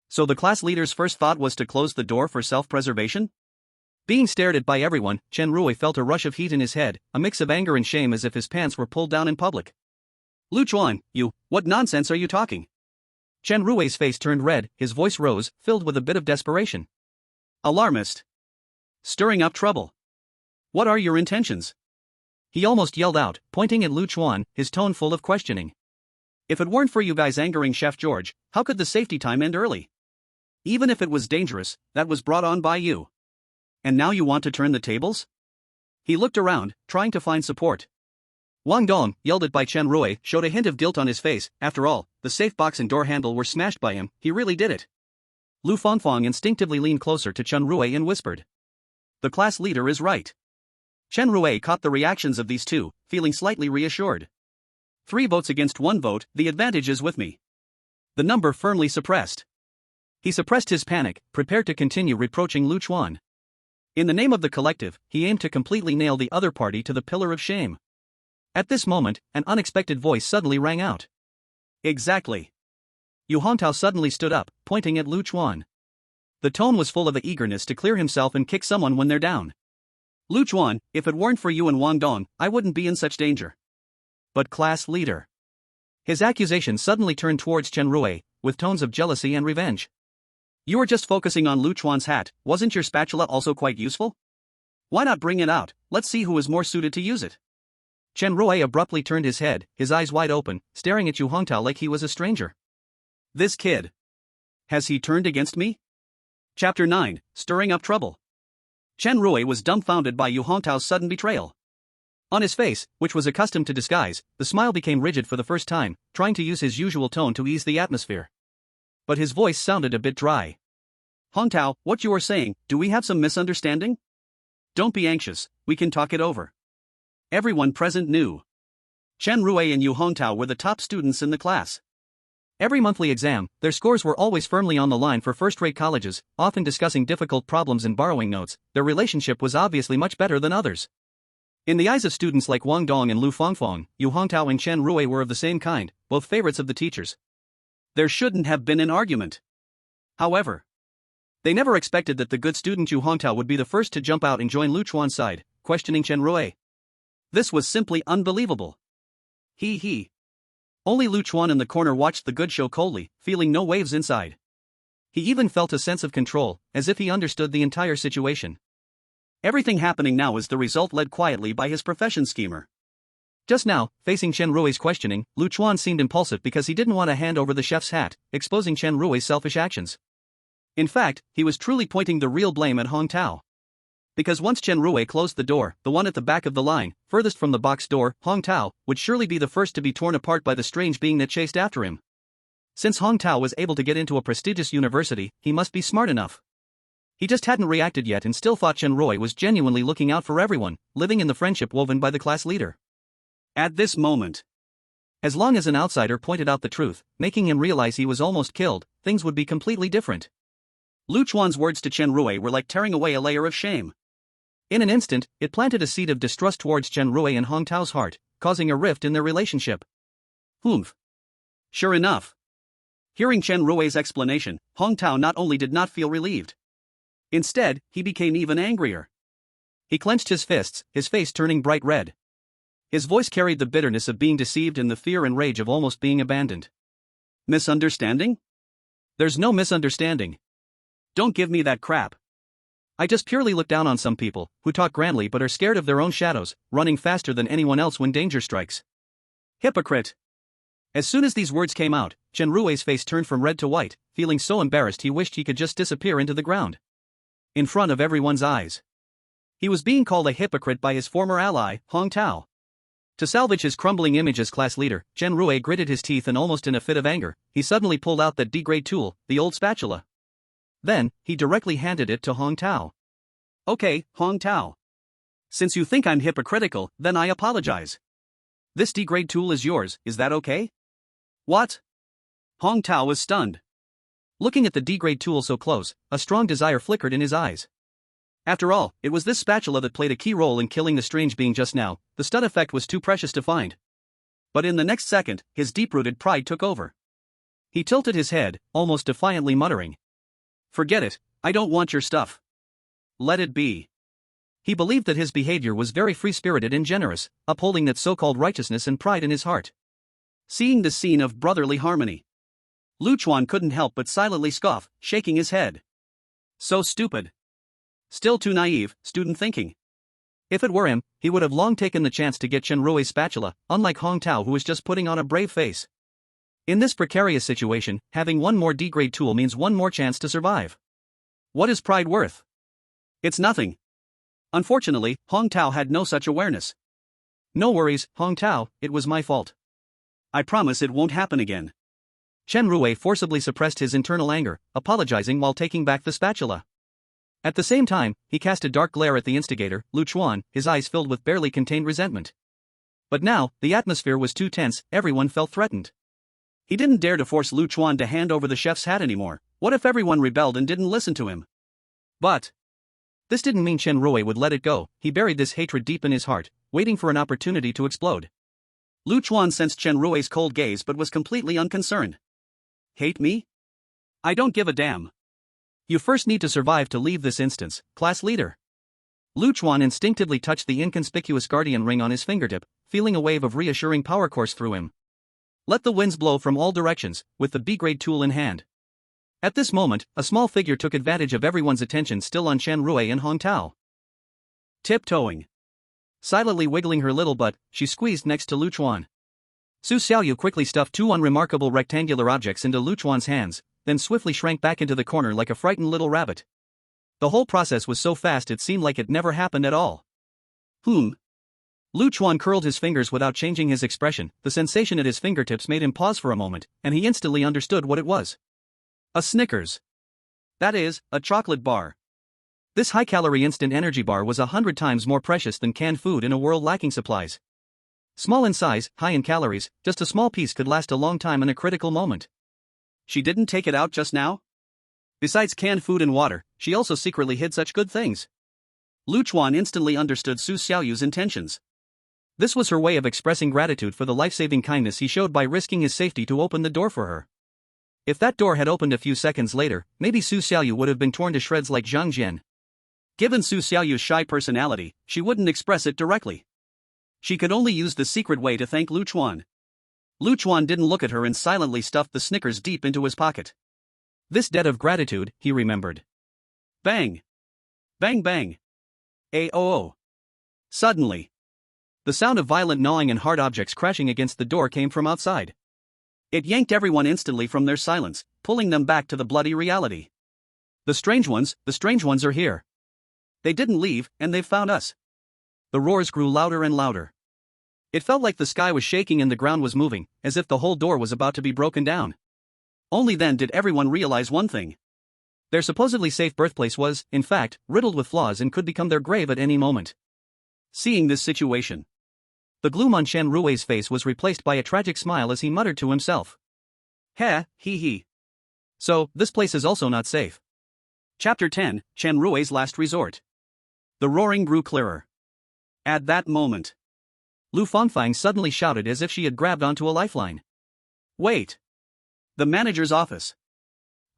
So the class leader's first thought was to close the door for self-preservation? Being stared at by everyone, Chen Rui felt a rush of heat in his head, a mix of anger and shame as if his pants were pulled down in public. Lu Chuan, what nonsense are you talking? Chen Rui's face turned red, his voice rose, filled with a bit of desperation. Alarmist. Stirring up trouble. What are your intentions? He almost yelled out, pointing at Lu Chuan, his tone full of questioning. If it weren't for you guys angering Chef George, how could the safety time end early? Even if it was dangerous, that was brought on by you. And now you want to turn the tables? He looked around, trying to find support. Wang Dong, yelled at by Chen Rui, showed a hint of guilt on his face. After all, the safe box and door handle were smashed by him, he really did it. Lu Fangfang instinctively leaned closer to Chen Rui and whispered. The class leader is right. Chen Rui caught the reactions of these two, feeling slightly reassured. 3 votes against 1 vote, the advantage is with me. The number firmly suppressed. He suppressed his panic, prepared to continue reproaching Lu Chuan. In the name of the collective, he aimed to completely nail the other party to the pillar of shame. At this moment, an unexpected voice suddenly rang out. Exactly. Yu Hongtao suddenly stood up, pointing at Lu Chuan. The tone was full of the eagerness to clear himself and kick someone when they're down. Lu Chuan, if it weren't for you and Wang Dong, I wouldn't be in such danger. But class leader. His accusation suddenly turned towards Chen Rui, with tones of jealousy and revenge. You were just focusing on Lu Chuan's hat, wasn't your spatula also quite useful? Why not bring it out, let's see who is more suited to use it. Chen Rui abruptly turned his head, his eyes wide open, staring at Yu Hongtao like he was a stranger. This kid. Has he turned against me? Chapter 9, Stirring Up Trouble. Chen Rui was dumbfounded by Yu Hongtao's sudden betrayal. On his face, which was accustomed to disguise, the smile became rigid for the first time, trying to use his usual tone to ease the atmosphere. But his voice sounded a bit dry. Hongtao, what you are saying, do we have some misunderstanding? Don't be anxious, we can talk it over. Everyone present knew. Chen Rui and Yu Hongtao were the top students in the class. Every monthly exam, their scores were always firmly on the line for first-rate colleges, often discussing difficult problems and borrowing notes. Their relationship was obviously much better than others. In the eyes of students like Wang Dong and Lu Fangfang, Yu Hongtao and Chen Rui were of the same kind, both favorites of the teachers. There shouldn't have been an argument. However, they never expected that the good student Yu Hongtao would be the first to jump out and join Lu Chuan's side, questioning Chen Rui. This was simply unbelievable. He. Only Lu Chuan in the corner watched the good show coldly, feeling no waves inside. He even felt a sense of control, as if he understood the entire situation. Everything happening now is the result led quietly by his profession schemer. Just now, facing Chen Rui's questioning, Lu Chuan seemed impulsive because he didn't want to hand over the chef's hat, exposing Chen Rui's selfish actions. In fact, he was truly pointing the real blame at Hongtao. Because once Chen Rui closed the door, the one at the back of the line, furthest from the box door, Hongtao, would surely be the first to be torn apart by the strange being that chased after him. Since Hongtao was able to get into a prestigious university, he must be smart enough. He just hadn't reacted yet and still thought Chen Rui was genuinely looking out for everyone, living in the friendship woven by the class leader. At this moment, as long as an outsider pointed out the truth, making him realize he was almost killed, things would be completely different. Lu Chuan's words to Chen Rui were like tearing away a layer of shame. In an instant, it planted a seed of distrust towards Chen Rui and Hongtao's heart, causing a rift in their relationship. Humph. Sure enough. Hearing Chen Rui's explanation, Hongtao not only did not feel relieved. Instead, he became even angrier. He clenched his fists, his face turning bright red. His voice carried the bitterness of being deceived and the fear and rage of almost being abandoned. Misunderstanding? There's no misunderstanding. Don't give me that crap. I just purely look down on some people, who talk grandly but are scared of their own shadows, running faster than anyone else when danger strikes. Hypocrite! As soon as these words came out, Chen Rui's face turned from red to white, feeling so embarrassed he wished he could just disappear into the ground. In front of everyone's eyes. He was being called a hypocrite by his former ally, Hongtao. To salvage his crumbling image as class leader, Chen Rui gritted his teeth and almost in a fit of anger, he suddenly pulled out that D-grade tool, the old spatula. Then, he directly handed it to Hongtao. Okay, Hongtao. Since you think I'm hypocritical, then I apologize. This D-grade tool is yours, is that okay? What? Hongtao was stunned. Looking at the D-grade tool so close, a strong desire flickered in his eyes. After all, it was this spatula that played a key role in killing the strange being just now, the stun effect was too precious to find. But in the next second, his deep-rooted pride took over. He tilted his head, almost defiantly muttering. Forget it, I don't want your stuff. Let it be. He believed that his behavior was very free-spirited and generous, upholding that so-called righteousness and pride in his heart. Seeing the scene of brotherly harmony, Lu Chuan couldn't help but silently scoff, shaking his head. So stupid. Still too naive, student thinking. If it were him, he would have long taken the chance to get Chen Rui's spatula, unlike Hongtao who was just putting on a brave face. In this precarious situation, having one more D-grade tool means one more chance to survive. What is pride worth? It's nothing. Unfortunately, Hongtao had no such awareness. No worries, Hong Tao, it was my fault. I promise it won't happen again. Chen Rui forcibly suppressed his internal anger, apologizing while taking back the spatula. At the same time, he cast a dark glare at the instigator, Lu Chuan, his eyes filled with barely contained resentment. But now, the atmosphere was too tense, everyone felt threatened. He didn't dare to force Lu Chuan to hand over the chef's hat anymore. What if everyone rebelled and didn't listen to him? But this didn't mean Chen Rui would let it go. He buried this hatred deep in his heart, waiting for an opportunity to explode. Lu Chuan sensed Chen Rui's cold gaze but was completely unconcerned. Hate me? I don't give a damn. You first need to survive to leave this instance, class leader. Lu Chuan instinctively touched the inconspicuous guardian ring on his fingertip, feeling a wave of reassuring power course through him. Let the winds blow from all directions, with the B-grade tool in hand. At this moment, a small figure took advantage of everyone's attention still on Chen Rui and Hong Tao. Tiptoeing. Silently wiggling her little butt, she squeezed next to Lu Chuan. Su Xiaoyu quickly stuffed two unremarkable rectangular objects into Lu Chuan's hands, then swiftly shrank back into the corner like a frightened little rabbit. The whole process was so fast it seemed like it never happened at all. Lu Chuan curled his fingers without changing his expression. The sensation at his fingertips made him pause for a moment, and he instantly understood what it was. A Snickers. That is, a chocolate bar. This high-calorie instant energy bar was 100 times more precious than canned food in a world lacking supplies. Small in size, high in calories, just a small piece could last a long time in a critical moment. She didn't take it out just now? Besides canned food and water, she also secretly hid such good things. Lu Chuan instantly understood Su Xiaoyu's intentions. This was her way of expressing gratitude for the life-saving kindness he showed by risking his safety to open the door for her. If that door had opened a few seconds later, maybe Su Xiaoyu would have been torn to shreds like Zhang Jian. Given Su Xiaoyu's shy personality, she wouldn't express it directly. She could only use the secret way to thank Lu Chuan. Lu Chuan didn't look at her and silently stuffed the Snickers deep into his pocket. This debt of gratitude, he remembered. Bang! Bang bang! Aoo! Suddenly, the sound of violent gnawing and hard objects crashing against the door came from outside. It yanked everyone instantly from their silence, pulling them back to the bloody reality. The strange ones are here. They didn't leave, and they've found us. The roars grew louder and louder. It felt like the sky was shaking and the ground was moving, as if the whole door was about to be broken down. Only then did everyone realize one thing. Their supposedly safe birthplace was, in fact, riddled with flaws and could become their grave at any moment. Seeing this situation, the gloom on Chen Rui's face was replaced by a tragic smile as he muttered to himself. Heh, he. So, this place is also not safe. Chapter 10, Chen Rui's Last Resort. The roaring grew clearer. At that moment, Lu Fangfang suddenly shouted as if she had grabbed onto a lifeline. Wait! The manager's office.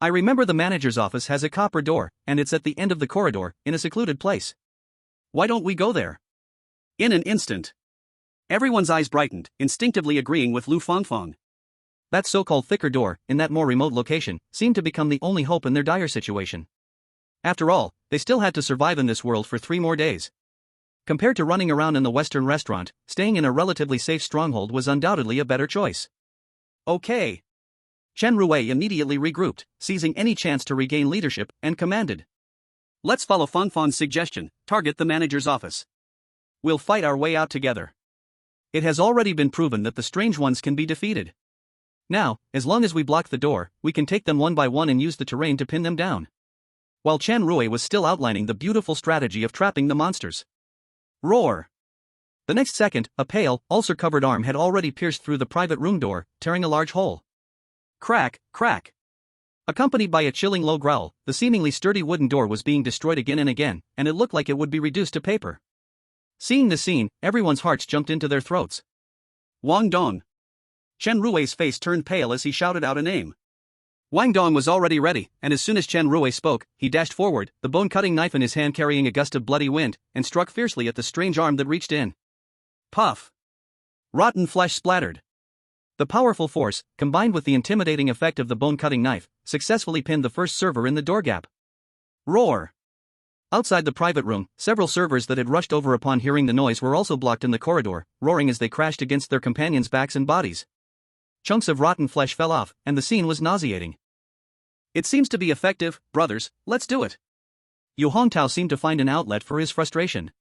I remember the manager's office has a copper door, and it's at the end of the corridor, in a secluded place. Why don't we go there? In an instant, everyone's eyes brightened, instinctively agreeing with Lu Fangfang. That so-called thicker door, in that more remote location, seemed to become the only hope in their dire situation. After all, they still had to survive in this world for 3 more days. Compared to running around in the Western restaurant, staying in a relatively safe stronghold was undoubtedly a better choice. Okay. Chen Rui immediately regrouped, seizing any chance to regain leadership, and commanded. Let's follow Fangfang's suggestion, target the manager's office. We'll fight our way out together. It has already been proven that the strange ones can be defeated. Now, as long as we block the door, we can take them one by one and use the terrain to pin them down. While Chen Rui was still outlining the beautiful strategy of trapping the monsters. Roar! The next second, a pale, ulcer-covered arm had already pierced through the private room door, tearing a large hole. Crack, crack! Accompanied by a chilling low growl, the seemingly sturdy wooden door was being destroyed again and again, and it looked like it would be reduced to paper. Seeing the scene, everyone's hearts jumped into their throats. Wang Dong! Chen Rui's face turned pale as he shouted out a name. Wang Dong was already ready, and as soon as Chen Rui spoke, he dashed forward, the bone-cutting knife in his hand carrying a gust of bloody wind, and struck fiercely at the strange arm that reached in. Puff! Rotten flesh splattered. The powerful force, combined with the intimidating effect of the bone-cutting knife, successfully pinned the first server in the door gap. Roar! Outside the private room, several servers that had rushed over upon hearing the noise were also blocked in the corridor, roaring as they crashed against their companions' backs and bodies. Chunks of rotten flesh fell off, and the scene was nauseating. It seems to be effective, brothers, let's do it. Yu Hongtao seemed to find an outlet for his frustration.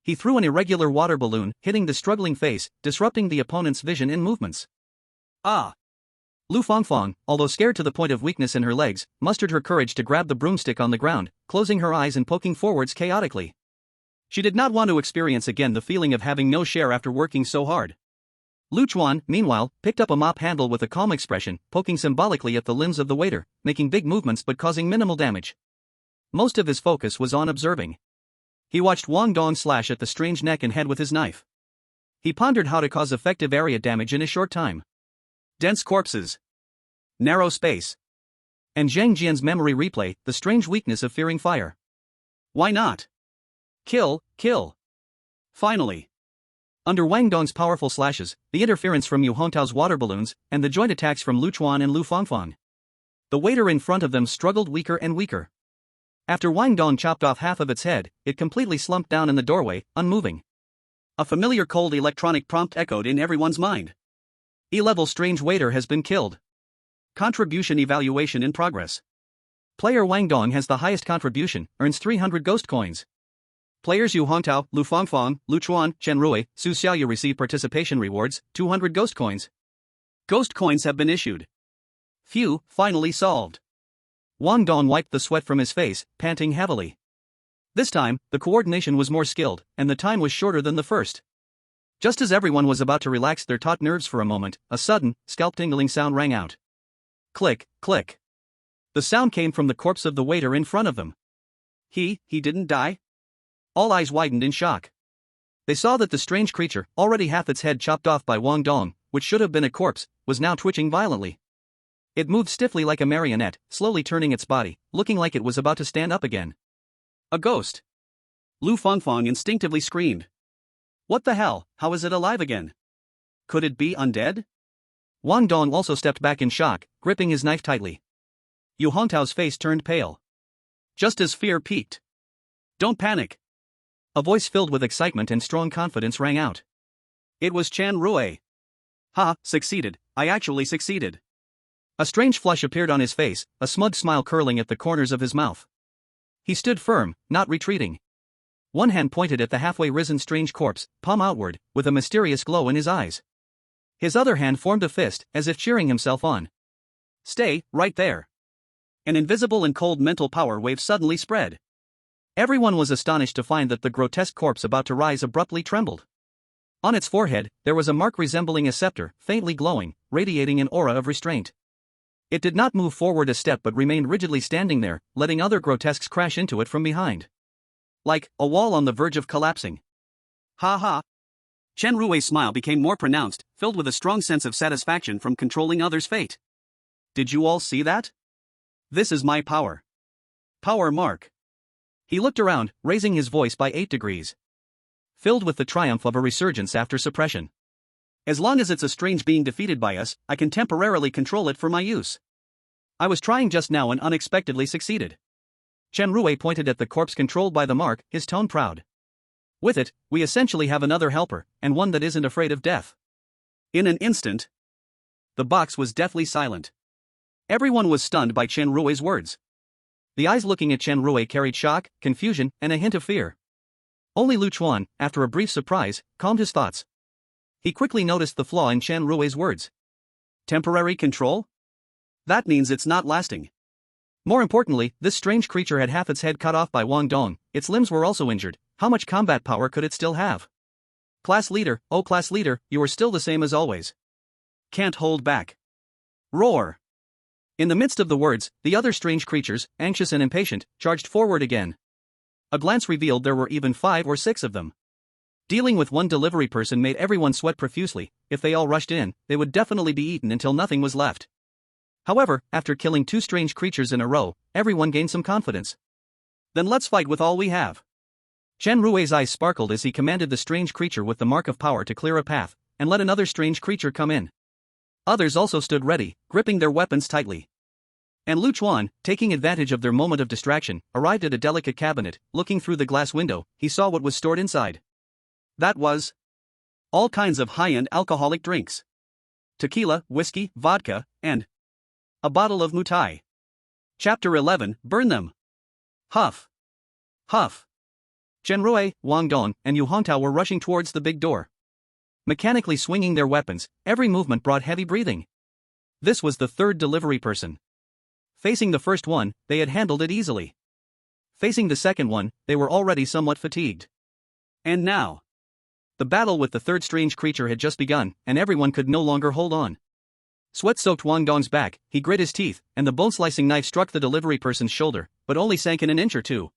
He threw an irregular water balloon, hitting the struggling face, disrupting the opponent's vision and movements. Ah! Lu Fangfang, although scared to the point of weakness in her legs, mustered her courage to grab the broomstick on the ground, closing her eyes and poking forwards chaotically. She did not want to experience again the feeling of having no share after working so hard. Lu Chuan, meanwhile, picked up a mop handle with a calm expression, poking symbolically at the limbs of the waiter, making big movements but causing minimal damage. Most of his focus was on observing. He watched Wang Dong slash at the strange neck and head with his knife. He pondered how to cause effective area damage in a short time. Dense corpses. Narrow space. And Zhang Jian's memory replay, the strange weakness of fearing fire. Why not? Kill, kill. Finally. Under Wang Dong's powerful slashes, the interference from Yu Hontao's water balloons, and the joint attacks from Lu Chuan and Lu Fangfang, the waiter in front of them struggled weaker and weaker. After Wang Dong chopped off half of its head, it completely slumped down in the doorway, unmoving. A familiar cold electronic prompt echoed in everyone's mind. E-level strange waiter has been killed. Contribution evaluation in progress. Player Wang Dong has the highest contribution, earns 300 ghost coins. Players Yu Hontao, Lu Fangfang, Lu Chuan, Chen Rui, Su Xiaoyu receive participation rewards, 200 ghost coins. Ghost coins have been issued. Phew, finally solved. Wang Dong wiped the sweat from his face, panting heavily. This time, the coordination was more skilled, and the time was shorter than the first. Just as everyone was about to relax their taut nerves for a moment, a sudden, scalp-tingling sound rang out. Click, click. The sound came from the corpse of the waiter in front of them. He didn't die? All eyes widened in shock. They saw that the strange creature, already half its head chopped off by Wang Dong, which should have been a corpse, was now twitching violently. It moved stiffly like a marionette, slowly turning its body, looking like it was about to stand up again. A ghost. Lu Fangfang instinctively screamed. What the hell, how is it alive again? Could it be undead? Wang Dong also stepped back in shock, gripping his knife tightly. Yu Hontao's face turned pale. Just as fear peaked. Don't panic. A voice filled with excitement and strong confidence rang out. It was Chen Rui. Ha, succeeded, I actually succeeded. A strange flush appeared on his face, a smug smile curling at the corners of his mouth. He stood firm, not retreating. One hand pointed at the halfway risen strange corpse, palm outward, with a mysterious glow in his eyes. His other hand formed a fist, as if cheering himself on. Stay, right there. An invisible and cold mental power wave suddenly spread. Everyone was astonished to find that the grotesque corpse about to rise abruptly trembled. On its forehead, there was a mark resembling a scepter, faintly glowing, radiating an aura of restraint. It did not move forward a step but remained rigidly standing there, letting other grotesques crash into it from behind. Like a wall on the verge of collapsing. Ha ha. Chen Rui's smile became more pronounced, filled with a strong sense of satisfaction from controlling others' fate. Did you all see that? This is my power. Power mark. He looked around, raising his voice by 8 degrees. Filled with the triumph of a resurgence after suppression. As long as it's a strange being defeated by us, I can temporarily control it for my use. I was trying just now and unexpectedly succeeded. Chen Rui pointed at the corpse controlled by the mark, his tone proud. With it, we essentially have another helper, and one that isn't afraid of death. In an instant, the box was deathly silent. Everyone was stunned by Chen Rui's words. The eyes looking at Chen Rui carried shock, confusion, and a hint of fear. Only Lu Chuan, after a brief surprise, calmed his thoughts. He quickly noticed the flaw in Chen Rui's words. Temporary control? That means it's not lasting. More importantly, this strange creature had half its head cut off by Wang Dong, its limbs were also injured. How much combat power could it still have? Class leader, oh class leader, you are still the same as always. Can't hold back. Roar. In the midst of the words, the other strange creatures, anxious and impatient, charged forward again. A glance revealed there were even 5 or 6 of them. Dealing with one delivery person made everyone sweat profusely. If they all rushed in, they would definitely be eaten until nothing was left. However, after killing 2 strange creatures in a row, everyone gained some confidence. Then let's fight with all we have. Chen Rui's eyes sparkled as he commanded the strange creature with the mark of power to clear a path, and let another strange creature come in. Others also stood ready, gripping their weapons tightly. And Lu Chuan, taking advantage of their moment of distraction, arrived at a delicate cabinet. Looking through the glass window, he saw what was stored inside. That was all kinds of high-end alcoholic drinks. Tequila, whiskey, vodka, and a bottle of mutai. Chapter 11, Burn them. Huff. Huff. Zhenrui, Wang Dong, and Yu Hongtao were rushing towards the big door. Mechanically swinging their weapons, every movement brought heavy breathing. This was the third delivery person. Facing the first one, they had handled it easily. Facing the second one, they were already somewhat fatigued. And now, the battle with the third strange creature had just begun, and everyone could no longer hold on. Sweat-soaked Wang Dong's back, he grit his teeth, and the bone-slicing knife struck the delivery person's shoulder, but only sank in an inch or two.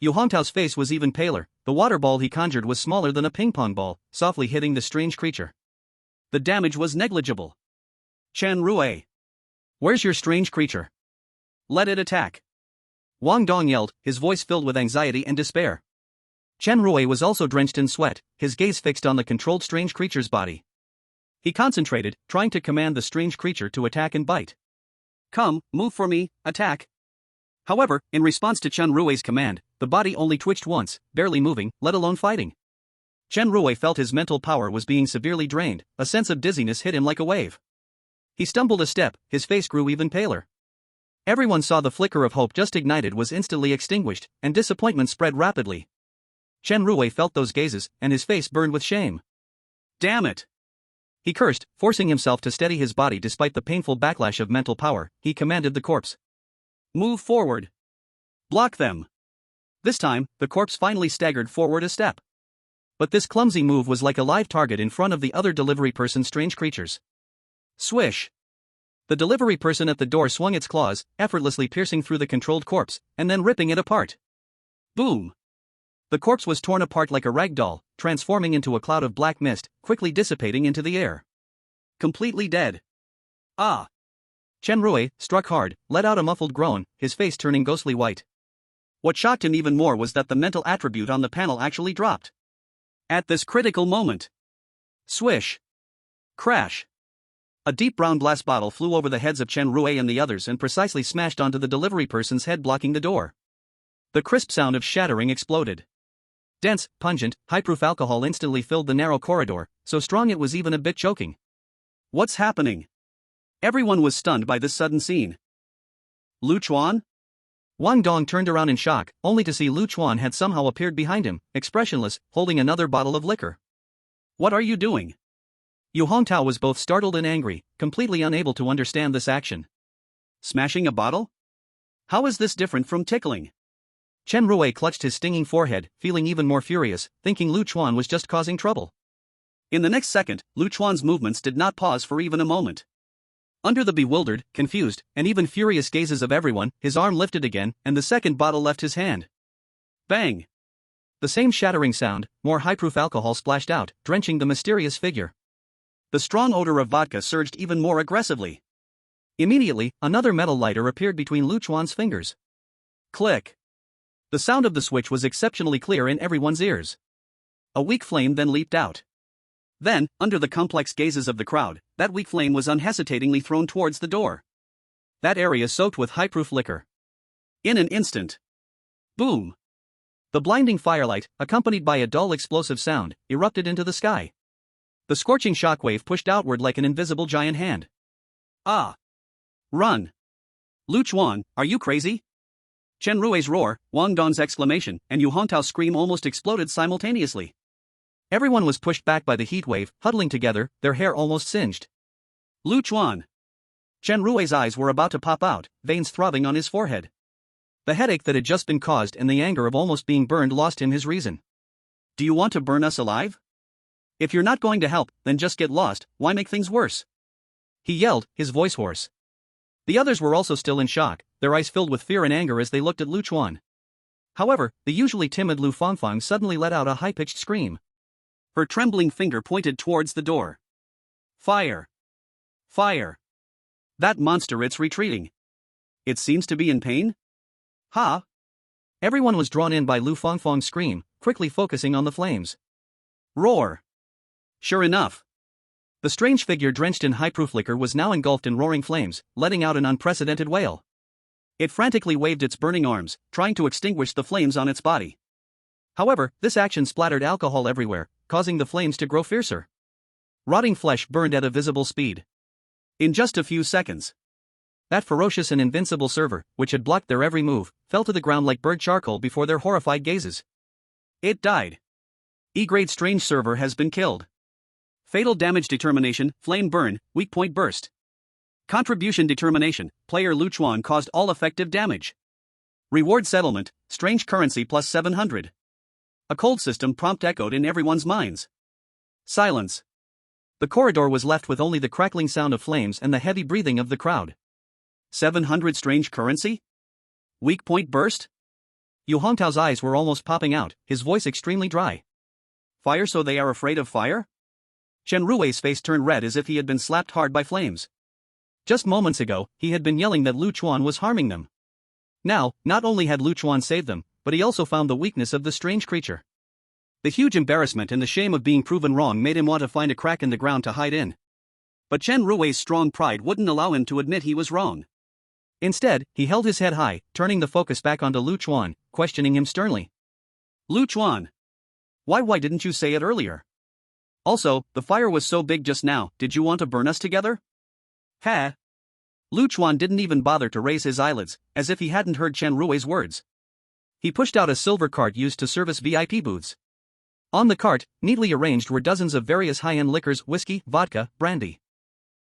Yu Hongtao's face was even paler. The water ball he conjured was smaller than a ping-pong ball, softly hitting the strange creature. The damage was negligible. Zhenrui, where's your strange creature? Let it attack. Wang Dong yelled, his voice filled with anxiety and despair. Zhenrui was also drenched in sweat, his gaze fixed on the controlled strange creature's body. He concentrated, trying to command the strange creature to attack and bite. Come, move for me, attack. However, in response to Zhenrui's command, the body only twitched once, barely moving, let alone fighting. Zhenrui felt his mental power was being severely drained, a sense of dizziness hit him like a wave. He stumbled a step, his face grew even paler. Everyone saw the flicker of hope just ignited was instantly extinguished, and disappointment spread rapidly. Zhenrui felt those gazes, and his face burned with shame. Damn it! He cursed, forcing himself to steady his body despite the painful backlash of mental power. He commanded the corpse. Move forward. Block them. This time, the corpse finally staggered forward a step. But this clumsy move was like a live target in front of the other delivery person's strange creatures. Swish. The delivery person at the door swung its claws, effortlessly piercing through the controlled corpse, and then ripping it apart. Boom. The corpse was torn apart like a rag doll, transforming into a cloud of black mist, quickly dissipating into the air. Completely dead. Ah. Zhenrui, struck hard, let out a muffled groan, his face turning ghostly white. What shocked him even more was that the mental attribute on the panel actually dropped. At this critical moment. Swish. Crash. A deep brown glass bottle flew over the heads of Zhenrui and the others and precisely smashed onto the delivery person's head, blocking the door. The crisp sound of shattering exploded. Dense, pungent, high-proof alcohol instantly filled the narrow corridor, so strong it was even a bit choking. What's happening? Everyone was stunned by this sudden scene. Lu Chuan? Wang Dong turned around in shock, only to see Lu Chuan had somehow appeared behind him, expressionless, holding another bottle of liquor. What are you doing? Yu Hongtao was both startled and angry, completely unable to understand this action. Smashing a bottle? How is this different from tickling? Zhenrui clutched his stinging forehead, feeling even more furious, thinking Lu Chuan was just causing trouble. In the next second, Lu Chuan's movements did not pause for even a moment. Under the bewildered, confused, and even furious gazes of everyone, his arm lifted again, and the second bottle left his hand. Bang! The same shattering sound, more high-proof alcohol splashed out, drenching the mysterious figure. The strong odor of vodka surged even more aggressively. Immediately, another metal lighter appeared between Lu Chuan's fingers. Click! The sound of the switch was exceptionally clear in everyone's ears. A weak flame then leaped out. Then, under the complex gazes of the crowd, that weak flame was unhesitatingly thrown towards the door. That area soaked with high-proof liquor. In an instant. Boom! The blinding firelight, accompanied by a dull explosive sound, erupted into the sky. The scorching shockwave pushed outward like an invisible giant hand. Ah! Run! Lu Chuan, are you crazy? Zhenrui's roar, Wang Dong's exclamation, and Yu Hongtao's scream almost exploded simultaneously. Everyone was pushed back by the heat wave, huddling together, their hair almost singed. Lu Chuan! Zhenrui's eyes were about to pop out, veins throbbing on his forehead. The headache that had just been caused and the anger of almost being burned lost him his reason. Do you want to burn us alive? If you're not going to help, then just get lost, why make things worse? He yelled, his voice hoarse. The others were also still in shock, their eyes filled with fear and anger as they looked at Lu Chuan. However, the usually timid Lu Fangfang suddenly let out a high-pitched scream. Her trembling finger pointed towards the door. Fire! Fire! That monster, it's retreating. It seems to be in pain? Ha! Everyone was drawn in by Lu Fangfang's scream, quickly focusing on the flames. Roar! Sure enough. The strange figure drenched in high-proof liquor was now engulfed in roaring flames, letting out an unprecedented wail. It frantically waved its burning arms, trying to extinguish the flames on its body. However, this action splattered alcohol everywhere, causing the flames to grow fiercer. Rotting flesh burned at a visible speed. In just a few seconds, that ferocious and invincible server, which had blocked their every move, fell to the ground like burnt charcoal before their horrified gazes. It died. E-grade strange server has been killed. Fatal damage determination, flame burn, weak point burst. Contribution determination, player Chuan caused all effective damage. Reward settlement, strange currency plus 700. A cold system prompt echoed in everyone's minds. Silence. The corridor was left with only the crackling sound of flames and the heavy breathing of the crowd. 700 strange currency? Weak point burst? Yu Hongtao's eyes were almost popping out, his voice extremely dry. Fire, so they are afraid of fire? Chen Rui's face turned red as if he had been slapped hard by flames. Just moments ago, he had been yelling that Chuan was harming them. Now, not only had Chuan saved them, but he also found the weakness of the strange creature. The huge embarrassment and the shame of being proven wrong made him want to find a crack in the ground to hide in. But Chen Rui's strong pride wouldn't allow him to admit he was wrong. Instead, he held his head high, turning the focus back onto Chuan, questioning him sternly. Chuan. Why didn't you say it earlier? Also, the fire was so big just now, did you want to burn us together? Ha! Chuan didn't even bother to raise his eyelids, as if he hadn't heard Chen Rui's words. He pushed out a silver cart used to service VIP booths. On the cart, neatly arranged were dozens of various high-end liquors, whiskey, vodka, brandy.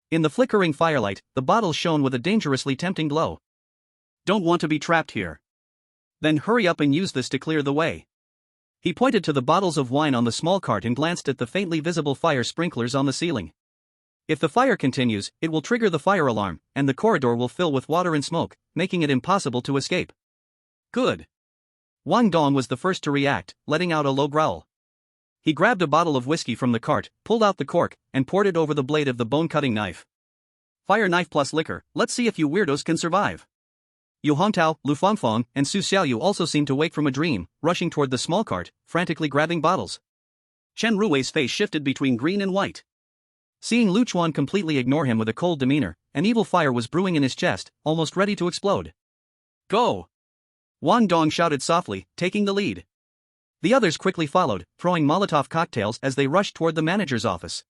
In the flickering firelight, the bottles shone with a dangerously tempting glow. Don't want to be trapped here. Then hurry up and use this to clear the way. He pointed to the bottles of wine on the small cart and glanced at the faintly visible fire sprinklers on the ceiling. If the fire continues, it will trigger the fire alarm, and the corridor will fill with water and smoke, making it impossible to escape. Good. Wang Dong was the first to react, letting out a low growl. He grabbed a bottle of whiskey from the cart, pulled out the cork, and poured it over the blade of the bone-cutting knife. Fire knife plus liquor, let's see if you weirdos can survive. Yu Hongtao, Lu Fangfang, and Su Xiaoyu also seemed to wake from a dream, rushing toward the small cart, frantically grabbing bottles. Chen Rui's face shifted between green and white. Seeing Chuan completely ignore him with a cold demeanor, an evil fire was brewing in his chest, almost ready to explode. Go! Wang Dong shouted softly, taking the lead. The others quickly followed, throwing Molotov cocktails as they rushed toward the manager's office.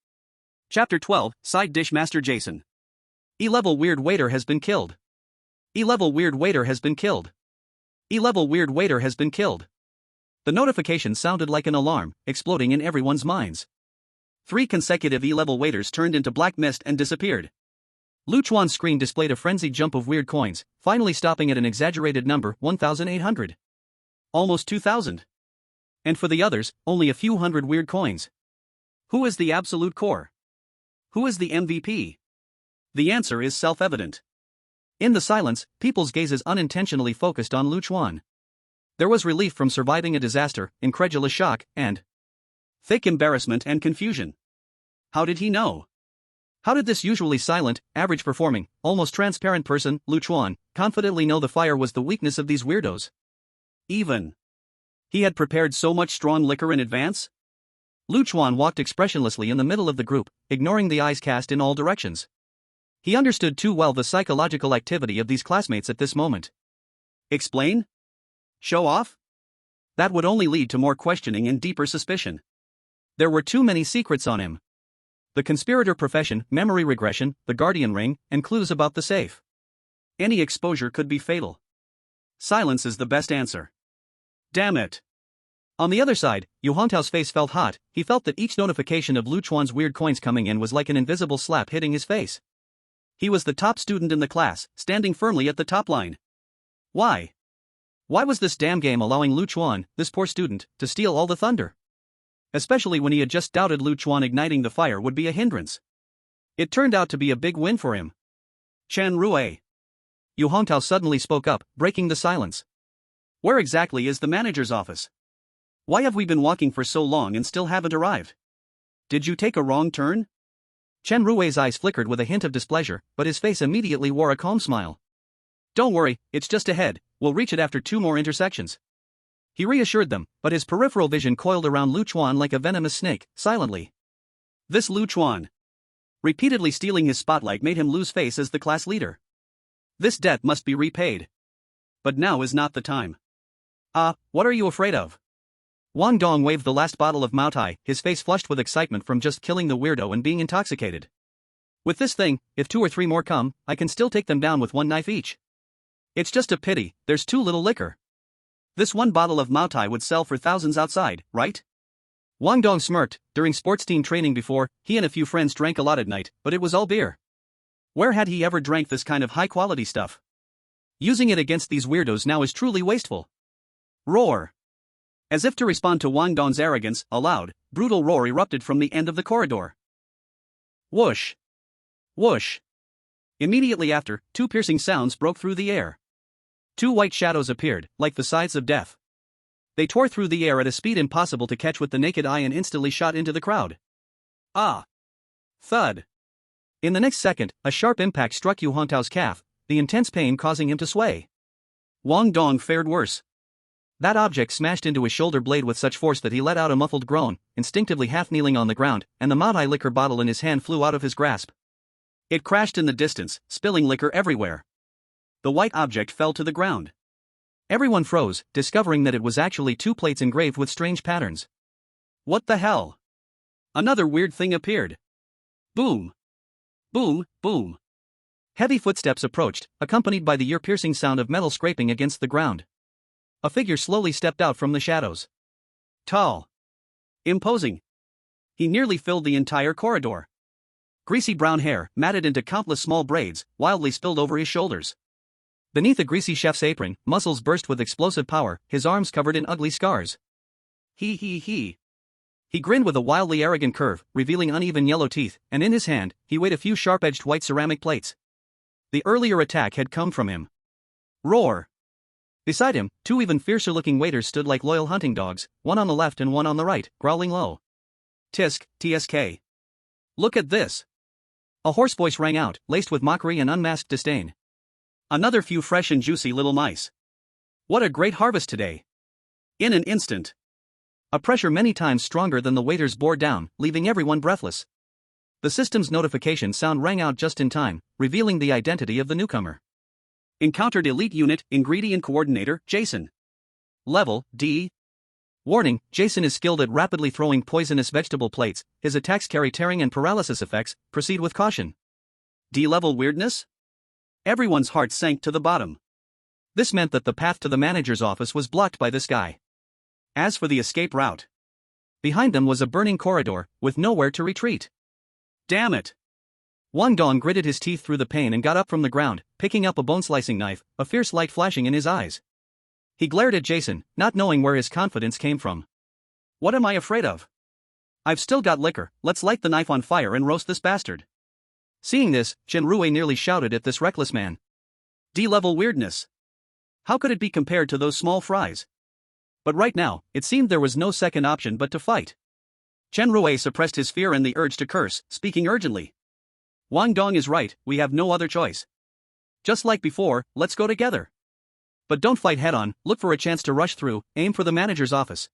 Chapter 12, Side Dish Master Jason. E-level weird waiter has been killed. E-level weird waiter has been killed. E-level weird waiter has been killed. The notification sounded like an alarm, exploding in everyone's minds. 3 consecutive E-level waiters turned into black mist and disappeared. Chuan's screen displayed a frenzied jump of weird coins, finally stopping at an exaggerated number, 1,800. Almost 2,000. And for the others, only a few hundred weird coins. Who is the absolute core? Who is the MVP? The answer is self-evident. In the silence, people's gazes unintentionally focused on Chuan. There was relief from surviving a disaster, incredulous shock, and thick embarrassment and confusion. How did he know? How did this usually silent, average-performing, almost transparent person, Chuan, confidently know the fire was the weakness of these weirdos? Even he had prepared so much strong liquor in advance? Chuan walked expressionlessly in the middle of the group, ignoring the eyes cast in all directions. He understood too well the psychological activity of these classmates at this moment. Explain? Show off? That would only lead to more questioning and deeper suspicion. There were too many secrets on him. The conspirator profession, memory regression, the guardian ring, and clues about the safe. Any exposure could be fatal. Silence is the best answer. Damn it. On the other side, Yu Hongtao's face felt hot. He felt that each notification of Chuan's weird coins coming in was like an invisible slap hitting his face. He was the top student in the class, standing firmly at the top line. Why? Why was this damn game allowing Chuan, this poor student, to steal all the thunder? Especially when he had just doubted Chuan igniting the fire would be a hindrance. It turned out to be a big win for him. Chen Rui. Yu Hongtao suddenly spoke up, breaking the silence. Where exactly is the manager's office? Why have we been walking for so long and still haven't arrived? Did you take a wrong turn? Chen Rui's eyes flickered with a hint of displeasure, but his face immediately wore a calm smile. Don't worry, it's just ahead, we'll reach it after 2 more intersections. He reassured them, but his peripheral vision coiled around Chuan like a venomous snake, silently. This Chuan. Repeatedly stealing his spotlight made him lose face as the class leader. This debt must be repaid. But now is not the time. What are you afraid of? Wang Dong waved the last bottle of Maotai, his face flushed with excitement from just killing the weirdo and being intoxicated. With this thing, if 2 or 3 more come, I can still take them down with 1 knife each. It's just a pity, there's too little liquor. This one bottle of Maotai would sell for thousands outside, right? Wang Dong smirked. During sports team training before, he and a few friends drank a lot at night, but it was all beer. Where had he ever drank this kind of high-quality stuff? Using it against these weirdos now is truly wasteful. Roar! As if to respond to Wang Dong's arrogance, a loud, brutal roar erupted from the end of the corridor. Whoosh! Whoosh! Immediately after, two piercing sounds broke through the air. Two white shadows appeared, like the scythes of death. They tore through the air at a speed impossible to catch with the naked eye and instantly shot into the crowd. Ah! Thud! In the next second, a sharp impact struck Yu Hongtao's calf, the intense pain causing him to sway. Wang Dong fared worse. That object smashed into his shoulder blade with such force that he let out a muffled groan, instinctively half-kneeling on the ground, and the Maotai liquor bottle in his hand flew out of his grasp. It crashed in the distance, spilling liquor everywhere. The white object fell to the ground. Everyone froze, discovering that it was actually two plates engraved with strange patterns. What the hell? Another weird thing appeared. Boom! Boom, boom. Heavy footsteps approached, accompanied by the ear-piercing sound of metal scraping against the ground. A figure slowly stepped out from the shadows. Tall. Imposing. He nearly filled the entire corridor. Greasy brown hair, matted into countless small braids, wildly spilled over his shoulders. Beneath a greasy chef's apron, muscles burst with explosive power, his arms covered in ugly scars. He. He grinned with a wildly arrogant curve, revealing uneven yellow teeth, and in his hand, he weighed a few sharp-edged white ceramic plates. The earlier attack had come from him. Roar! Beside him, two even fiercer-looking waiters stood like loyal hunting dogs, one on the left and one on the right, growling low. Tisk, TSK. Look at this! A hoarse voice rang out, laced with mockery and unmasked disdain. Another few fresh and juicy little mice. What a great harvest today! In an instant. A pressure many times stronger than the waiters bore down, leaving everyone breathless. The system's notification sound rang out just in time, revealing the identity of the newcomer. Encountered Elite Unit, Ingredient Coordinator, Jason. Level, D. Warning, Jason is skilled at rapidly throwing poisonous vegetable plates, his attacks carry tearing and paralysis effects, proceed with caution. D-level weirdness? Everyone's heart sank to the bottom. This meant that the path to the manager's office was blocked by this guy. As for the escape route, behind them was a burning corridor, with nowhere to retreat. Damn it! Wang Dong gritted his teeth through the pain and got up from the ground, picking up a bone-slicing knife, a fierce light flashing in his eyes. He glared at Jason, not knowing where his confidence came from. What am I afraid of? I've still got liquor, let's light the knife on fire and roast this bastard. Seeing this, Chen Rui nearly shouted at this reckless man. D-level weirdness. How could it be compared to those small fries? But right now, it seemed there was no second option but to fight. Chen Rui suppressed his fear and the urge to curse, speaking urgently. Wang Dong is right, we have no other choice. Just like before, let's go together. But don't fight head-on, look for a chance to rush through, aim for the manager's office.